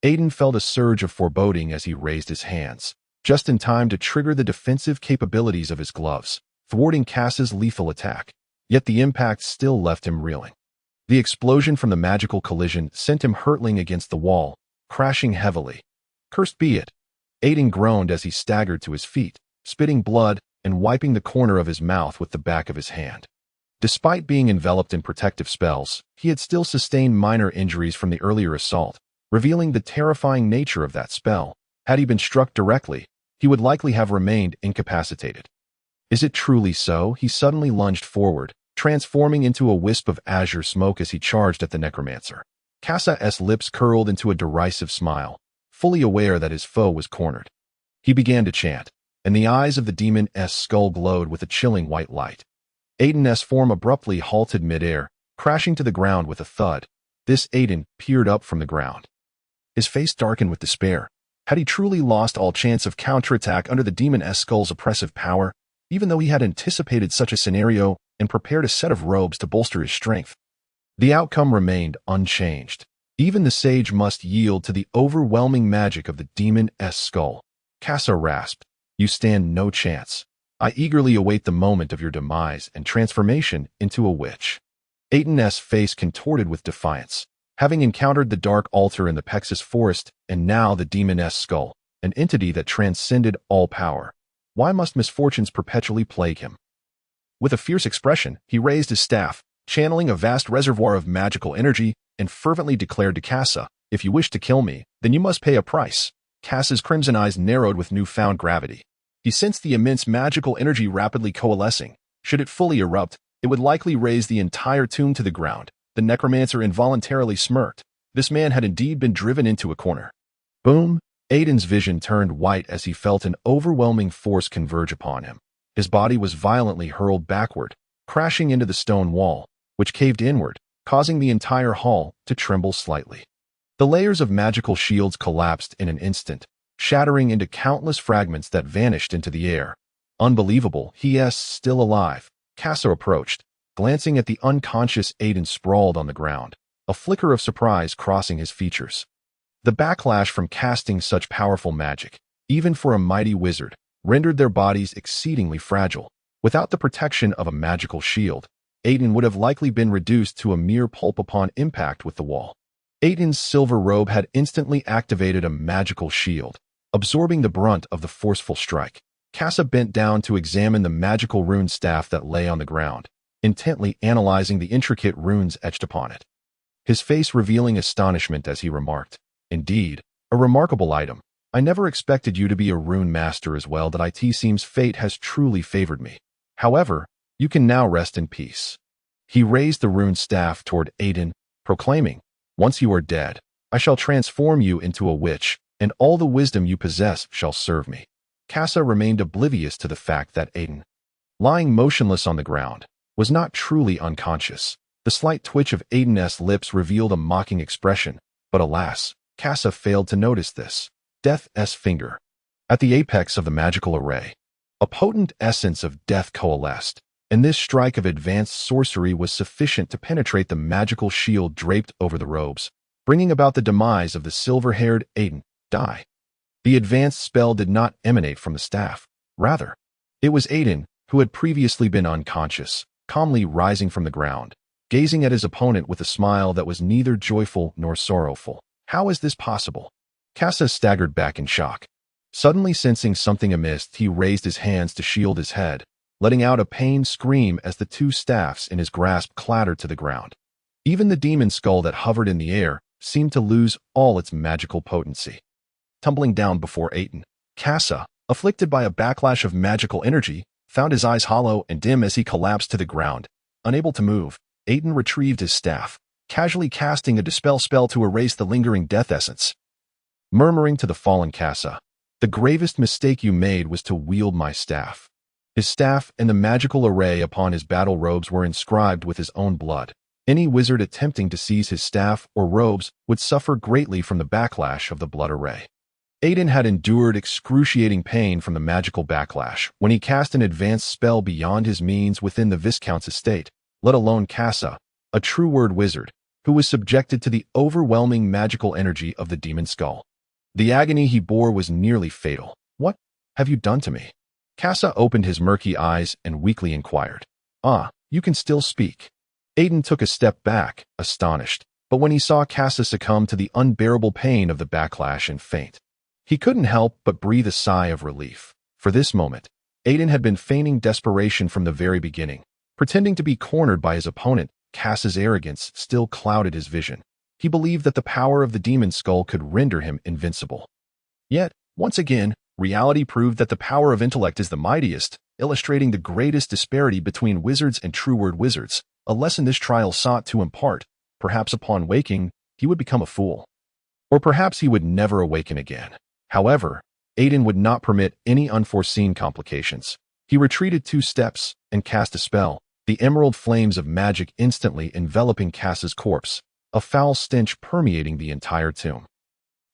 Aitin felt a surge of foreboding as he raised his hands, just in time to trigger the defensive capabilities of his gloves, thwarting Casa's lethal attack. Yet the impact still left him reeling. The explosion from the magical collision sent him hurtling against the wall, crashing heavily. Cursed be it! Aitin groaned as he staggered to his feet, spitting blood and wiping the corner of his mouth with the back of his hand. Despite being enveloped in protective spells, he had still sustained minor injuries from the earlier assault, revealing the terrifying nature of that spell. Had he been struck directly, he would likely have remained incapacitated. Is it truly so? He suddenly lunged forward, transforming into a wisp of azure smoke as he charged at the necromancer. Casa's lips curled into a derisive smile, fully aware that his foe was cornered. He began to chant, and the eyes of the demon's skull glowed with a chilling white light. Aitin's form abruptly halted midair, crashing to the ground with a thud. This Aitin peered up from the ground. His face darkened with despair. Had he truly lost all chance of counterattack under the demon's skull's oppressive power, even though he had anticipated such a scenario and prepared a set of robes to bolster his strength? The outcome remained unchanged. Even the sage must yield to the overwhelming magic of the demon's skull. Casa rasped, "You stand no chance. I eagerly await the moment of your demise and transformation into a witch." Aitin's face contorted with defiance. Having encountered the dark altar in the Pexus forest and now the demon's skull, an entity that transcended all power, why must misfortunes perpetually plague him? With a fierce expression, he raised his staff, channeling a vast reservoir of magical energy, and fervently declared to Casa, "If you wish to kill me, then you must pay a price." Casa's crimson eyes narrowed with newfound gravity. He sensed the immense magical energy rapidly coalescing. Should it fully erupt, it would likely raise the entire tomb to the ground. The necromancer involuntarily smirked. This man had indeed been driven into a corner. Boom! Aitin's vision turned white as he felt an overwhelming force converge upon him. His body was violently hurled backward, crashing into the stone wall, which caved inward, causing the entire hall to tremble slightly. The layers of magical shields collapsed in an instant, shattering into countless fragments that vanished into the air. Unbelievable, he's still alive. Casa approached, glancing at the unconscious Aitin sprawled on the ground, a flicker of surprise crossing his features. The backlash from casting such powerful magic, even for a mighty wizard, rendered their bodies exceedingly fragile. Without the protection of a magical shield, Aitin would have likely been reduced to a mere pulp upon impact with the wall. Aitin's silver robe had instantly activated a magical shield, absorbing the brunt of the forceful strike. Casa bent down to examine the magical rune staff that lay on the ground, intently analyzing the intricate runes etched upon it. His face revealing astonishment as he remarked, "Indeed, a remarkable item. I never expected you to be a rune master as well. That it seems fate has truly favored me. However, you can now rest in peace." He raised the rune staff toward Aitin, proclaiming, "Once you are dead, I shall transform you into a witch, and all the wisdom you possess shall serve me." Casa remained oblivious to the fact that Aitin, lying motionless on the ground, was not truly unconscious. The slight twitch of Aitin's lips revealed a mocking expression, but alas, Casa failed to notice this. Death's finger. At the apex of the magical array, a potent essence of death coalesced, and this strike of advanced sorcery was sufficient to penetrate the magical shield draped over the robes, bringing about the demise of the silver-haired Aitin. Die. The advanced spell did not emanate from the staff. Rather, it was Aitin who had previously been unconscious, calmly rising from the ground, gazing at his opponent with a smile that was neither joyful nor sorrowful. How is this possible? Casa staggered back in shock. Suddenly sensing something amiss, he raised his hands to shield his head, letting out a pained scream as the two staffs in his grasp clattered to the ground. Even the demon skull that hovered in the air seemed to lose all its magical potency. Tumbling down before Aitin, Casa, afflicted by a backlash of magical energy, found his eyes hollow and dim as he collapsed to the ground. Unable to move, Aitin retrieved his staff, casually casting a dispel spell to erase the lingering death essence. Murmuring to the fallen Casa, "The gravest mistake you made was to wield my staff." His staff and the magical array upon his battle robes were inscribed with his own blood. Any wizard attempting to seize his staff or robes would suffer greatly from the backlash of the blood array. Aitin had endured excruciating pain from the magical backlash when he cast an advanced spell beyond his means within the Viscount's estate, let alone Casa, a true word wizard, who was subjected to the overwhelming magical energy of the demon skull. The agony he bore was nearly fatal. "What have you done to me?" Casa opened his murky eyes and weakly inquired. "Ah, you can still speak." Aitin took a step back, astonished, but when he saw Casa succumb to the unbearable pain of the backlash and faint, he couldn't help but breathe a sigh of relief. For this moment, Aitin had been feigning desperation from the very beginning. Pretending to be cornered by his opponent, Casa's arrogance still clouded his vision. He believed that the power of the demon skull could render him invincible. Yet, once again, reality proved that the power of intellect is the mightiest, illustrating the greatest disparity between wizards and true word wizards, a lesson this trial sought to impart. Perhaps upon waking, he would become a fool. Or perhaps he would never awaken again. However, Aitin would not permit any unforeseen complications. He retreated 2 steps and cast a spell, the emerald flames of magic instantly enveloping Casa's corpse, a foul stench permeating the entire tomb.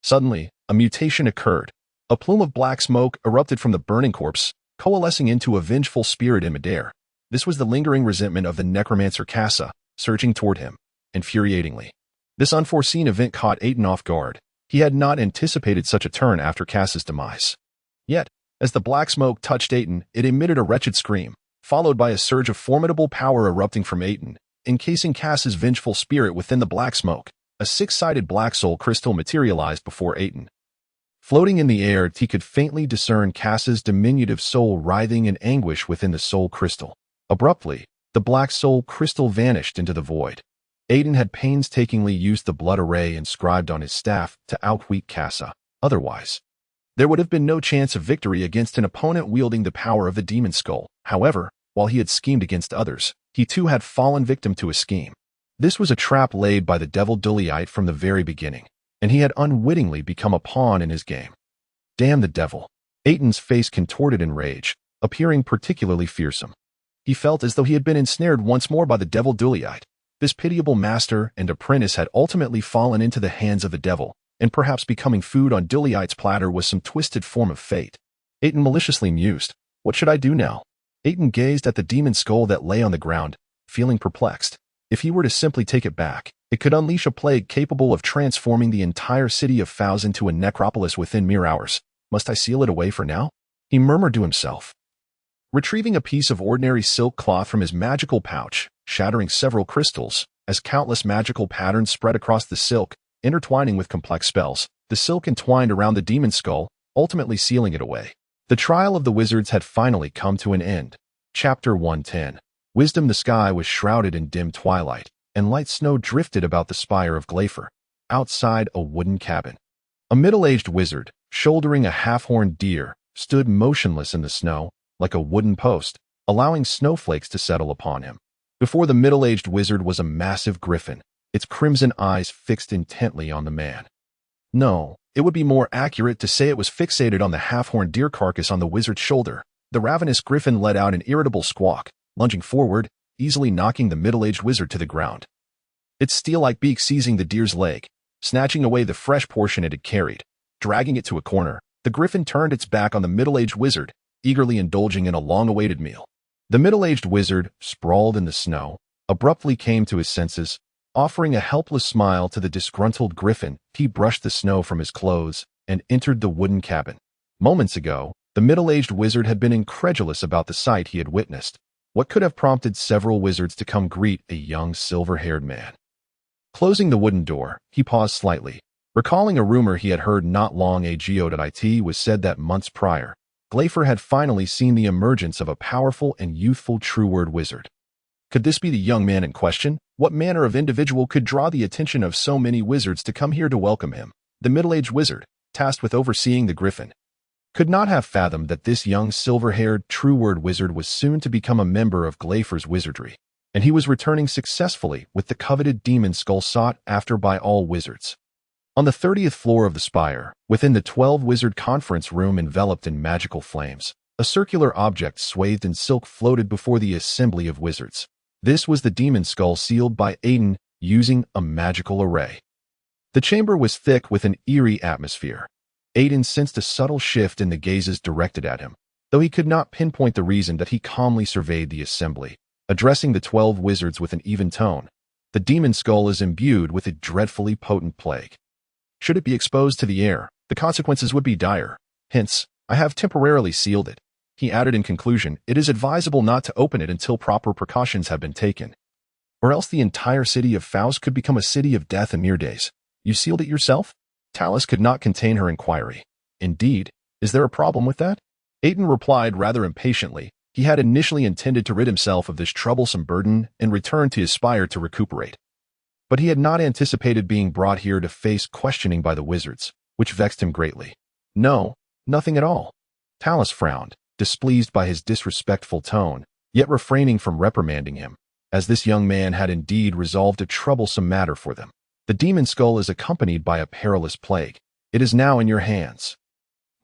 Suddenly, a mutation occurred. A plume of black smoke erupted from the burning corpse, coalescing into a vengeful spirit in midair. This was the lingering resentment of the necromancer Casa, surging toward him, infuriatingly. This unforeseen event caught Aitin off guard. He had not anticipated such a turn after Casa's demise. Yet, as the black smoke touched Aitin, it emitted a wretched scream, followed by a surge of formidable power erupting from Aitin, encasing Casa's vengeful spirit within the black smoke. A 6-sided black soul crystal materialized before Aitin. Floating in the air, he could faintly discern Casa's diminutive soul writhing in anguish within the soul crystal. Abruptly, the black soul crystal vanished into the void. Aitin had painstakingly used the blood array inscribed on his staff to outwit Casa. Otherwise, there would have been no chance of victory against an opponent wielding the power of the demon skull. However, while he had schemed against others, he too had fallen victim to a scheme. This was a trap laid by the devil Duelite from the very beginning, and he had unwittingly become a pawn in his game. Damn the devil! Aitin's face contorted in rage, appearing particularly fearsome. He felt as though he had been ensnared once more by the devil Duelite. This pitiable master and apprentice had ultimately fallen into the hands of the devil, and perhaps becoming food on Duelite's platter was some twisted form of fate. Aitin maliciously mused, "What should I do now?" Aitin gazed at the demon skull that lay on the ground, feeling perplexed. If he were to simply take it back, it could unleash a plague capable of transforming the entire city of Faust into a necropolis within mere hours. Must I seal it away for now? He murmured to himself. Retrieving a piece of ordinary silk cloth from his magical pouch, shattering several crystals, as countless magical patterns spread across the silk, intertwining with complex spells, the silk entwined around the demon skull, ultimately sealing it away. The trial of the wizards had finally come to an end. Chapter 110. Wisdom. The sky was shrouded in dim twilight, and light snow drifted about the spire of Glafer. Outside a wooden cabin, a middle-aged wizard, shouldering a half-horned deer, stood motionless in the snow, like a wooden post, allowing snowflakes to settle upon him. Before the middle-aged wizard was a massive griffin, its crimson eyes fixed intently on the man. No, it would be more accurate to say it was fixated on the half-horned deer carcass on the wizard's shoulder. The ravenous griffin let out an irritable squawk, lunging forward, easily knocking the middle-aged wizard to the ground. Its steel-like beak seizing the deer's leg, snatching away the fresh portion it had carried. Dragging it to a corner, the griffin turned its back on the middle-aged wizard, eagerly indulging in a long-awaited meal. The middle-aged wizard, sprawled in the snow, abruptly came to his senses. Offering a helpless smile to the disgruntled griffin, he brushed the snow from his clothes and entered the wooden cabin. Moments ago, The middle-aged wizard had been incredulous about the sight he had witnessed. What could have prompted several wizards to come greet a young silver-haired man? Closing the wooden door, he paused slightly, recalling a rumor he had heard not long ago that it was said that months prior, Gleifer had finally seen the emergence of a powerful and youthful true-word wizard. Could this be the young man in question? What manner of individual could draw the attention of so many wizards to come here to welcome him? The middle-aged wizard, tasked with overseeing the griffin, could not have fathomed that this young silver-haired true-word wizard was soon to become a member of Gleifer's wizardry, and he was returning successfully with the coveted demon skull sought after by all wizards. On the 30th floor of the spire, within the 12-wizard conference room enveloped in magical flames, a circular object swathed in silk floated before the assembly of wizards. This was the demon skull sealed by Aitin using a magical array. The chamber was thick with an eerie atmosphere. Aitin sensed a subtle shift in the gazes directed at him, though he could not pinpoint the reason that he calmly surveyed the assembly, addressing the 12 wizards with an even tone. The demon skull is imbued with a dreadfully potent plague. Should it be exposed to the air, the consequences would be dire. Hence, I have temporarily sealed it. He added in conclusion, it is advisable not to open it until proper precautions have been taken, or else the entire city of Faust could become a city of death in mere days. You sealed it yourself? Talus could not contain her inquiry. Indeed, is there a problem with that? Aitin replied rather impatiently. He had initially intended to rid himself of this troublesome burden and return to his spire to recuperate. But he had not anticipated being brought here to face questioning by the wizards, which vexed him greatly. No, nothing at all. Talus frowned, displeased by his disrespectful tone, yet refraining from reprimanding him, as this young man had indeed resolved a troublesome matter for them. The demon skull is accompanied by a perilous plague. It is now in your hands.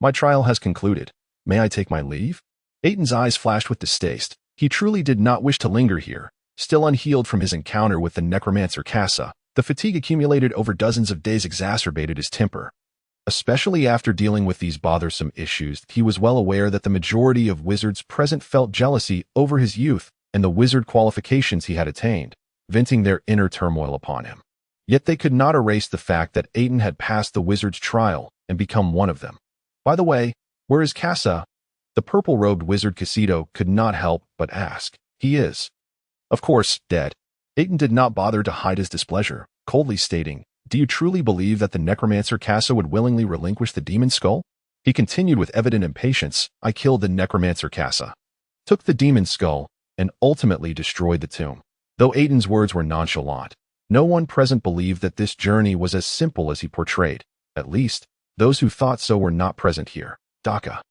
My trial has concluded. May I take my leave? Aitin's eyes flashed with distaste. He truly did not wish to linger here. Still unhealed from his encounter with the necromancer Kassa, the fatigue accumulated over dozens of days exacerbated his temper. Especially after dealing with these bothersome issues, he was well aware that the majority of wizards present felt jealousy over his youth and the wizard qualifications he had attained, venting their inner turmoil upon him. Yet they could not erase the fact that Aitin had passed the wizard's trial and become one of them. By the way, where is Kassa? The purple-robed wizard Casito could not help but ask. He is, of course, dead. Aitin did not bother to hide his displeasure, coldly stating, do you truly believe that the necromancer Kassa would willingly relinquish the demon skull? He continued with evident impatience, I killed the necromancer Kassa, took the demon skull, and ultimately destroyed the tomb. Though Aitin's words were nonchalant, no one present believed that this journey was as simple as he portrayed. At least, those who thought so were not present here. Daka.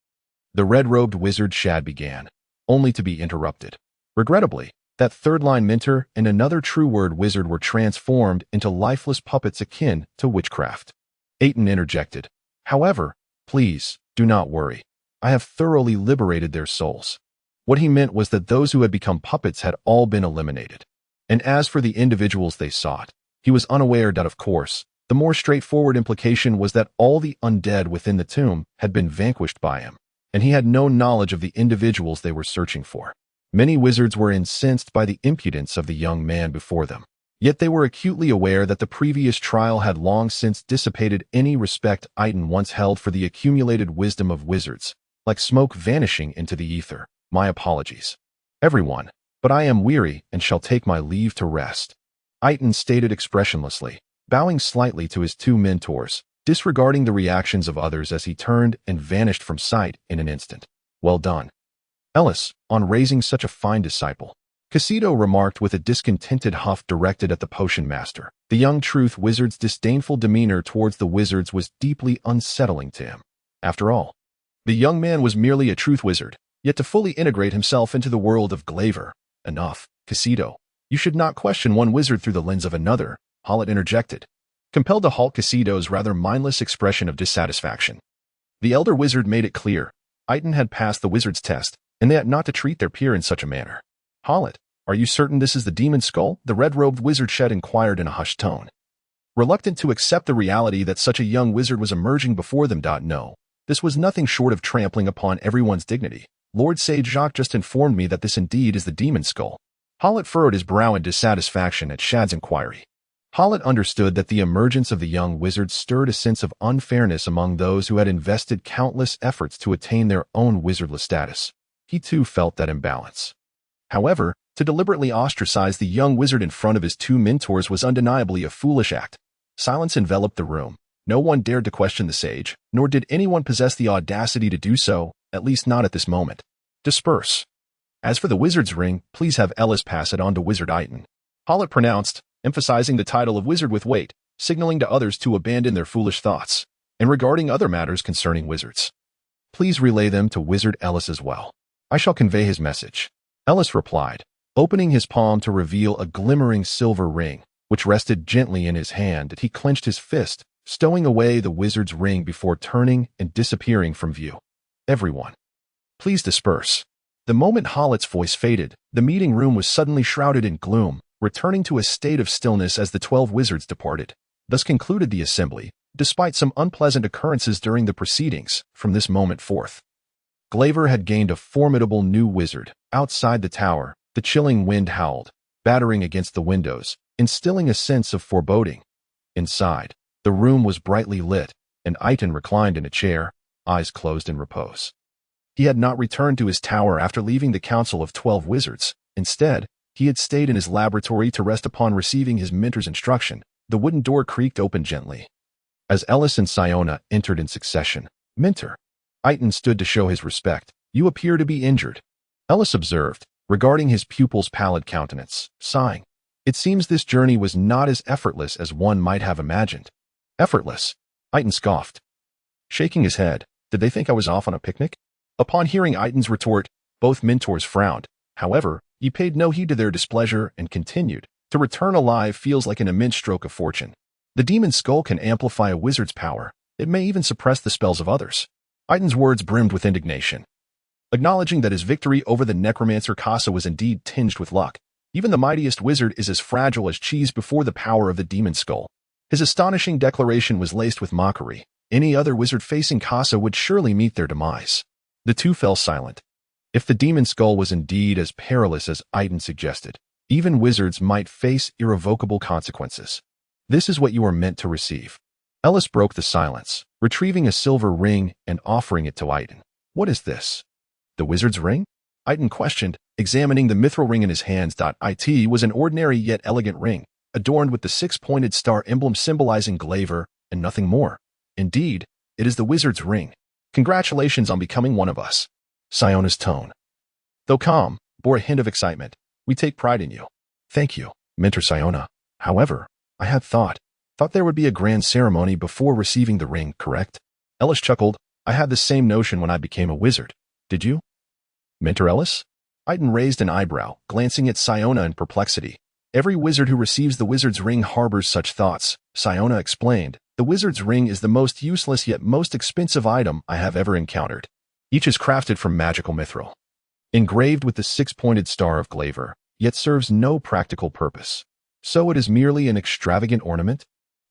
The red-robed wizard Shad began, only to be interrupted. Regrettably, that third-line mentor and another true-word wizard were transformed into lifeless puppets akin to witchcraft. Aitin interjected. However, please, do not worry. I have thoroughly liberated their souls. What he meant was that those who had become puppets had all been eliminated. And as for the individuals they sought, he was unaware that, of course, the more straightforward implication was that all the undead within the tomb had been vanquished by him, and he had no knowledge of the individuals they were searching for. Many wizards were incensed by the impudence of the young man before them, yet they were acutely aware that the previous trial had long since dissipated any respect Aitin once held for the accumulated wisdom of wizards, like smoke vanishing into the ether. My apologies, everyone, but I am weary and shall take my leave to rest. Aitin stated expressionlessly, bowing slightly to his two mentors, disregarding the reactions of others as he turned and vanished from sight in an instant. Well done, Ellis, on raising such a fine disciple. Casito remarked with a discontented huff directed at the potion master. The young truth wizard's disdainful demeanor towards the wizards was deeply unsettling to him. After all, the young man was merely a truth wizard, yet to fully integrate himself into the world of Gleifer. Enough, Casito. You should not question one wizard through the lens of another, Hallett interjected, compelled to halt Casito's rather mindless expression of dissatisfaction. The elder wizard made it clear, Aitin had passed the wizard's test, and they ought not to treat their peer in such a manner. Hallett, are you certain this is the demon skull? The red-robed wizard Shed inquired in a hushed tone. Reluctant to accept the reality that such a young wizard was emerging before them. No, this was nothing short of trampling upon everyone's dignity. Lord Sage Jacques just informed me that this indeed is the demon skull. Hallett furrowed his brow in dissatisfaction at Shad's inquiry. Pollitt understood that the emergence of the young wizard stirred a sense of unfairness among those who had invested countless efforts to attain their own wizardless status. He too felt that imbalance. However, to deliberately ostracize the young wizard in front of his two mentors was undeniably a foolish act. Silence enveloped the room. No one dared to question the sage, nor did anyone possess the audacity to do so, at least not at this moment. Disperse. As for the wizard's ring, please have Ellis pass it on to Wizard Aitin. Pollitt pronounced, emphasizing the title of wizard with weight, signaling to others to abandon their foolish thoughts. And regarding other matters concerning wizards, please relay them to Wizard Ellis as well. I shall convey his message. Ellis replied, opening his palm to reveal a glimmering silver ring, which rested gently in his hand. He clenched his fist, stowing away the wizard's ring before turning and disappearing from view. Everyone, please disperse. The moment Pollitt's voice faded, the meeting room was suddenly shrouded in gloom, returning to a state of stillness as the 12 wizards departed. Thus concluded the assembly, despite some unpleasant occurrences during the proceedings. From this moment forth, Glaver had gained a formidable new wizard. Outside the tower, the chilling wind howled, battering against the windows, instilling a sense of foreboding. Inside, the room was brightly lit, and Aitin reclined in a chair, eyes closed in repose. He had not returned to his tower after leaving the Council of 12 Wizards. Instead, he had stayed in his laboratory to rest upon receiving his mentor's instruction. The wooden door creaked open gently. As Ellis and Siona entered in succession, Mentor. Aitin stood to show his respect. You appear to be injured. Ellis observed, regarding his pupil's pallid countenance, sighing. It seems this journey was not as effortless as one might have imagined. Effortless? Aitin scoffed. Shaking his head, did they think I was off on a picnic? Upon hearing Aitin's retort, both mentors frowned. However, he paid no heed to their displeasure and continued. To return alive feels like an immense stroke of fortune. The demon's skull can amplify a wizard's power. It may even suppress the spells of others. Aitin's words brimmed with indignation. Acknowledging that his victory over the necromancer Casa was indeed tinged with luck, even the mightiest wizard is as fragile as cheese before the power of the demon's skull. His astonishing declaration was laced with mockery. Any other wizard facing Casa would surely meet their demise. The two fell silent. If the demon's skull was indeed as perilous as Aitin suggested, even wizards might face irrevocable consequences. This is what you are meant to receive. Ellis broke the silence, retrieving a silver ring and offering it to Aitin. What is this? The wizard's ring? Aitin questioned, examining the mithril ring in his hands. It was an ordinary yet elegant ring, adorned with the six-pointed star emblem symbolizing Glaver, and nothing more. Indeed, it is the wizard's ring. Congratulations on becoming one of us. Siona's tone, though calm, bore a hint of excitement. We take pride in you. Thank you, Mentor Siona. However, I had thought there would be a grand ceremony before receiving the ring, correct? Ellis chuckled. I had the same notion when I became a wizard. Did you? Mentor Ellis? Aitin raised an eyebrow, glancing at Siona in perplexity. Every wizard who receives the wizard's ring harbors such thoughts, Siona explained. The wizard's ring is the most useless yet most expensive item I have ever encountered. Each is crafted from magical mithril, engraved with the six-pointed star of Glaver, yet serves no practical purpose. So it is merely an extravagant ornament?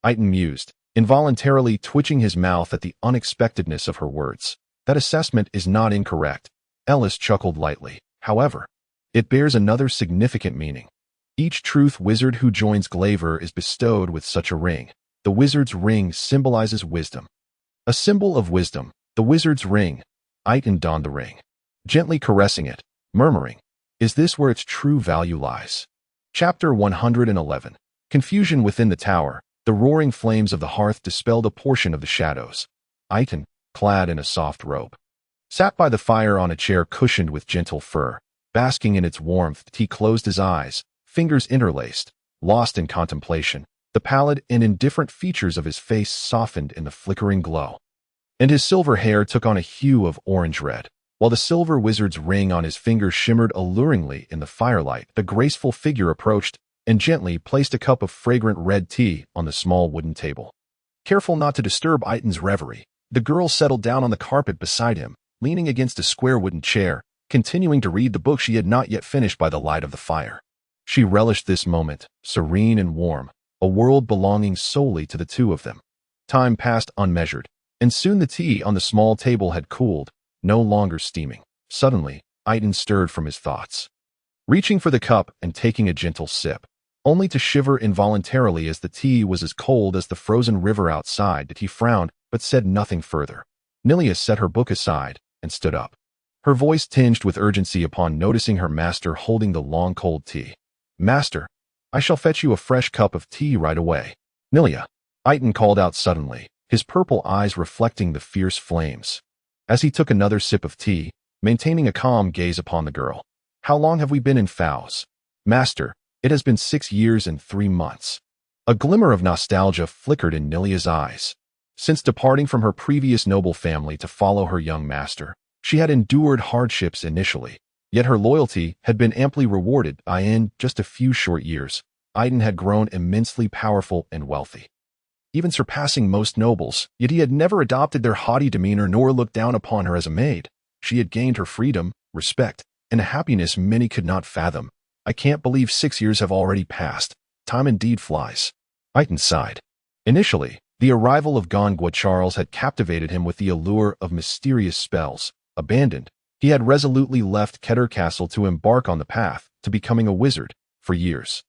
Aitin mused, involuntarily twitching his mouth at the unexpectedness of her words. That assessment is not incorrect. Ellis chuckled lightly. However, it bears another significant meaning. Each truth wizard who joins Glaver is bestowed with such a ring. The wizard's ring symbolizes wisdom. A symbol of wisdom, the wizard's ring. Aitin donned the ring, gently caressing it, murmuring, is this where its true value lies? Chapter 111. Confusion within the tower. The roaring flames of the hearth dispelled a portion of the shadows. Aitin, clad in a soft robe, sat by the fire on a chair cushioned with gentle fur. Basking in its warmth, he closed his eyes, fingers interlaced, lost in contemplation. The pallid and indifferent features of his face softened in the flickering glow, and his silver hair took on a hue of orange-red. While the silver wizard's ring on his finger shimmered alluringly in the firelight, the graceful figure approached and gently placed a cup of fragrant red tea on the small wooden table. Careful not to disturb Aitin's reverie, the girl settled down on the carpet beside him, leaning against a square wooden chair, continuing to read the book she had not yet finished by the light of the fire. She relished this moment, serene and warm, a world belonging solely to the two of them. Time passed unmeasured, and soon the tea on the small table had cooled, no longer steaming. Suddenly, Aitin stirred from his thoughts. Reaching for the cup and taking a gentle sip, only to shiver involuntarily as the tea was as cold as the frozen river outside. He frowned, but said nothing further. Kilia set her book aside and stood up. Her voice tinged with urgency upon noticing her master holding the long cold tea. "Master, I shall fetch you a fresh cup of tea right away." "Kilia," Aitin called out suddenly, his purple eyes reflecting the fierce flames. As he took another sip of tea, maintaining a calm gaze upon the girl. "How long have we been in Faos?" "Master, it has been 6 years and 3 months. A glimmer of nostalgia flickered in Kilia's eyes. Since departing from her previous noble family to follow her young master, she had endured hardships initially, yet her loyalty had been amply rewarded. In just a few short years, Aitin had grown immensely powerful and wealthy, even surpassing most nobles, yet he had never adopted their haughty demeanor nor looked down upon her as a maid. She had gained her freedom, respect, and a happiness many could not fathom. "I can't believe 6 years have already passed. Time indeed flies." Aitin sighed. Initially, the arrival of Gongwa Charles had captivated him with the allure of mysterious spells. Abandoned, he had resolutely left Keter Castle to embark on the path to becoming a wizard. For years,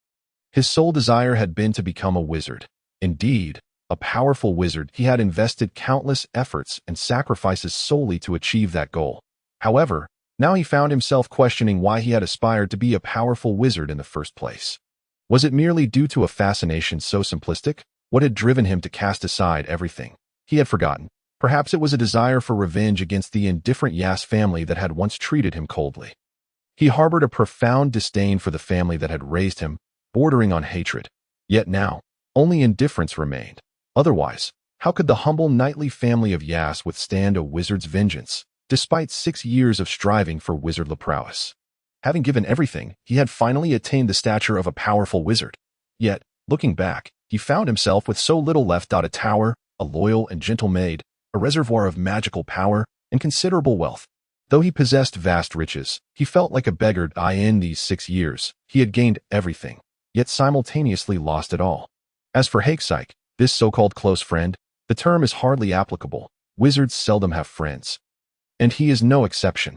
his sole desire had been to become a wizard. Indeed, a powerful wizard. He had invested countless efforts and sacrifices solely to achieve that goal. However, now he found himself questioning why he had aspired to be a powerful wizard in the first place. Was it merely due to a fascination so simplistic? What had driven him to cast aside everything? He had forgotten. Perhaps it was a desire for revenge against the indifferent Yas family that had once treated him coldly. He harbored a profound disdain for the family that had raised him, bordering on hatred. Yet now, only indifference remained. Otherwise, how could the humble knightly family of Yas withstand a wizard's vengeance, despite 6 years of striving for wizardly prowess? Having given everything, he had finally attained the stature of a powerful wizard. Yet, looking back, he found himself with so little left. A tower, a loyal and gentle maid, a reservoir of magical power, and considerable wealth. Though he possessed vast riches, he felt like a beggar. In these 6 years, he had gained everything, yet simultaneously lost it all. As for Hakesike, this so-called close friend, the term is hardly applicable. Wizards seldom have friends. And he is no exception.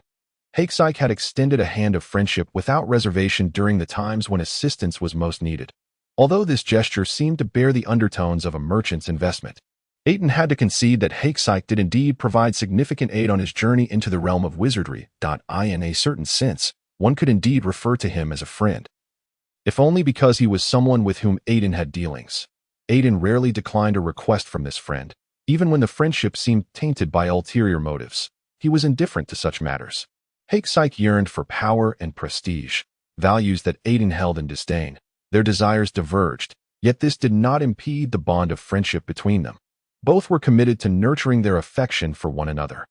Hakesike had extended a hand of friendship without reservation during the times when assistance was most needed. Although this gesture seemed to bear the undertones of a merchant's investment, Aitin had to concede that Hakesike did indeed provide significant aid on his journey into the realm of wizardry. In a certain sense, one could indeed refer to him as a friend. If only because he was someone with whom Aitin had dealings. Aitin rarely declined a request from this friend, even when the friendship seemed tainted by ulterior motives. He was indifferent to such matters. Hakesike yearned for power and prestige, values that Aitin held in disdain. Their desires diverged, yet this did not impede the bond of friendship between them. Both were committed to nurturing their affection for one another,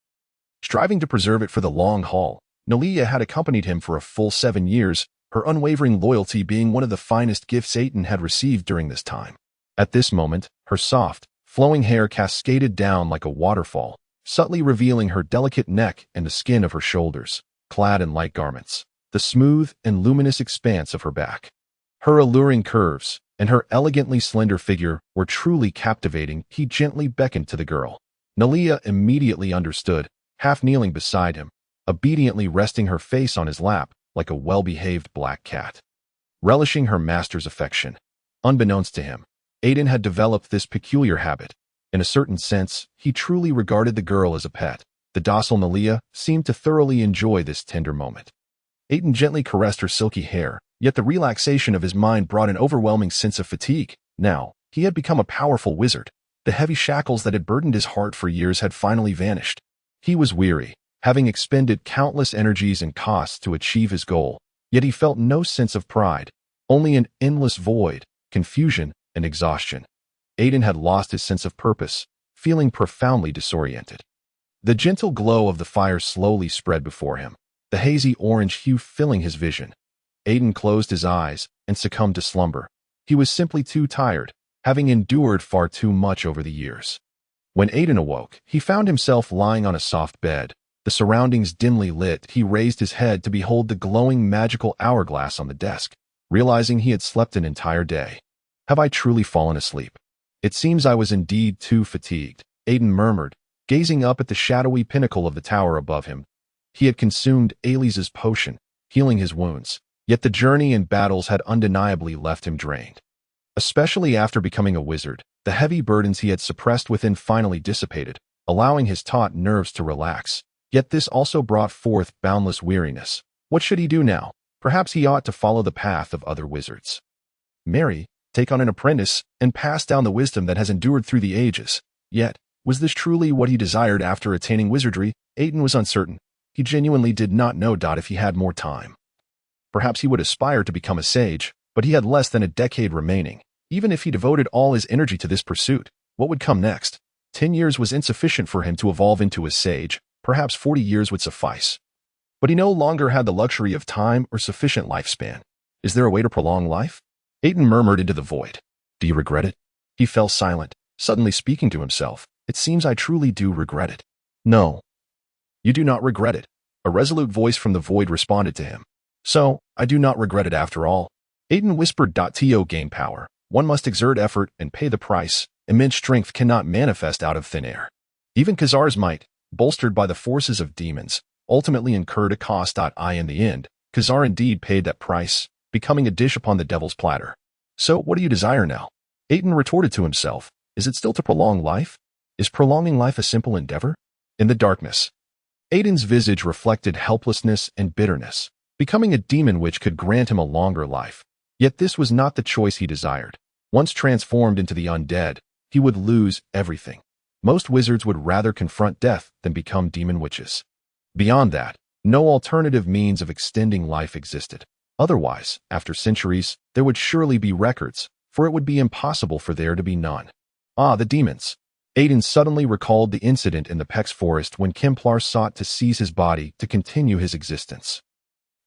striving to preserve it for the long haul. Kilia had accompanied him for a full 7 years, her unwavering loyalty being one of the finest gifts Aitin had received during this time. At this moment, her soft, flowing hair cascaded down like a waterfall, subtly revealing her delicate neck and the skin of her shoulders, clad in light garments, the smooth and luminous expanse of her back. Her alluring curves and her elegantly slender figure were truly captivating. He gently beckoned to the girl. Kilia immediately understood, half kneeling beside him, obediently resting her face on his lap like a well-behaved black cat. Relishing her master's affection. Unbeknownst to him, Aitin had developed this peculiar habit. In a certain sense, he truly regarded the girl as a pet. The docile Kilia seemed to thoroughly enjoy this tender moment. Aitin gently caressed her silky hair, yet the relaxation of his mind brought an overwhelming sense of fatigue. Now, he had become a powerful wizard. The heavy shackles that had burdened his heart for years had finally vanished. He was weary, having expended countless energies and costs to achieve his goal, yet he felt no sense of pride, only an endless void, confusion, and exhaustion. Aitin had lost his sense of purpose, feeling profoundly disoriented. The gentle glow of the fire slowly spread before him, the hazy orange hue filling his vision. Aitin closed his eyes and succumbed to slumber. He was simply too tired, having endured far too much over the years. When Aitin awoke, he found himself lying on a soft bed, the surroundings dimly lit. He raised his head to behold the glowing magical hourglass on the desk, realizing he had slept an entire day. Have I truly fallen asleep? It seems I was indeed too fatigued, Aitin murmured, gazing up at the shadowy pinnacle of the tower above him. He had consumed Alice's potion, healing his wounds, Yet the journey and battles had undeniably left him drained. Especially after becoming a wizard, the heavy burdens he had suppressed within finally dissipated, allowing his taut nerves to relax. Yet this also brought forth boundless weariness. What should he do now? Perhaps he ought to follow the path of other wizards. Marry, take on an apprentice, and pass down the wisdom that has endured through the ages. Yet, was this truly what he desired after attaining wizardry? Aitin was uncertain. He genuinely did not know if he had more time. Perhaps he would aspire to become a sage, but he had less than a decade remaining. Even if he devoted all his energy to this pursuit, what would come next? 10 years was insufficient for him to evolve into a sage. Perhaps 40 years would suffice. But he no longer had the luxury of time or sufficient lifespan. Is there a way to prolong life? Aitin murmured into the void. Do you regret it? He fell silent, suddenly speaking to himself. It seems I truly do regret it. No. You do not regret it. A resolute voice from the void responded to him. So, I do not regret it after all. Aitin whispered. To gain power, one must exert effort and pay the price. Immense strength cannot manifest out of thin air. Even Khazar's might, bolstered by the forces of demons, ultimately incurred a cost. In the end, Khazar indeed paid that price, becoming a dish upon the devil's platter. So, what do you desire now? Aitin retorted to himself. Is it still to prolong life? Is prolonging life a simple endeavor? In the darkness, Aitin's visage reflected helplessness and bitterness. Becoming a demon witch could grant him a longer life. Yet this was not the choice he desired. Once transformed into the undead, he would lose everything. Most wizards would rather confront death than become demon witches. Beyond that, no alternative means of extending life existed. Otherwise, after centuries, there would surely be records, for it would be impossible for there to be none. Ah, the demons. Aitin suddenly recalled the incident in the Pex forest when Kemplar sought to seize his body to continue his existence.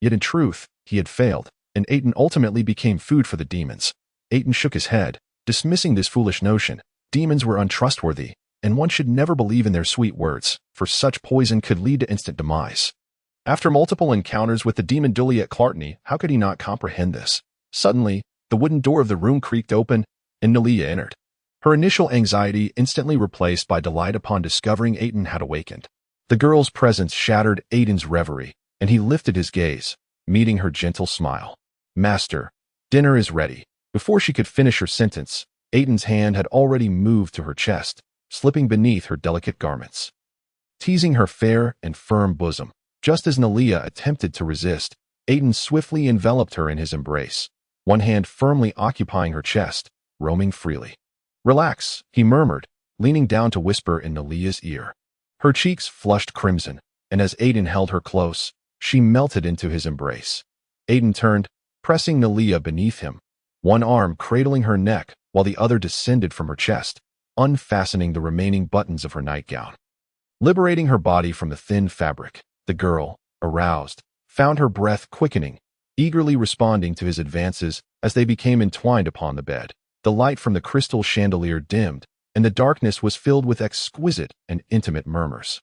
Yet in truth, he had failed, and Aitin ultimately became food for the demons. Aitin shook his head, dismissing this foolish notion. Demons were untrustworthy, and one should never believe in their sweet words, for such poison could lead to instant demise. After multiple encounters with the demon Duli at Clartney, how could he not comprehend this? Suddenly, the wooden door of the room creaked open, and Kilia entered. Her initial anxiety instantly replaced by delight upon discovering Aitin had awakened. The girl's presence shattered Aitin's reverie, and he lifted his gaze, meeting her gentle smile. Master, dinner is ready. Before she could finish her sentence, Aitin's hand had already moved to her chest, slipping beneath her delicate garments. Teasing her fair and firm bosom, just as Kilia attempted to resist, Aitin swiftly enveloped her in his embrace, one hand firmly occupying her chest, roaming freely. Relax, he murmured, leaning down to whisper in Kilia's ear. Her cheeks flushed crimson, and as Aitin held her close, she melted into his embrace. Aitin turned, pressing Kilia beneath him, one arm cradling her neck while the other descended from her chest, unfastening the remaining buttons of her nightgown. Liberating her body from the thin fabric, the girl, aroused, found her breath quickening, eagerly responding to his advances as they became entwined upon the bed. The light from the crystal chandelier dimmed, and the darkness was filled with exquisite and intimate murmurs.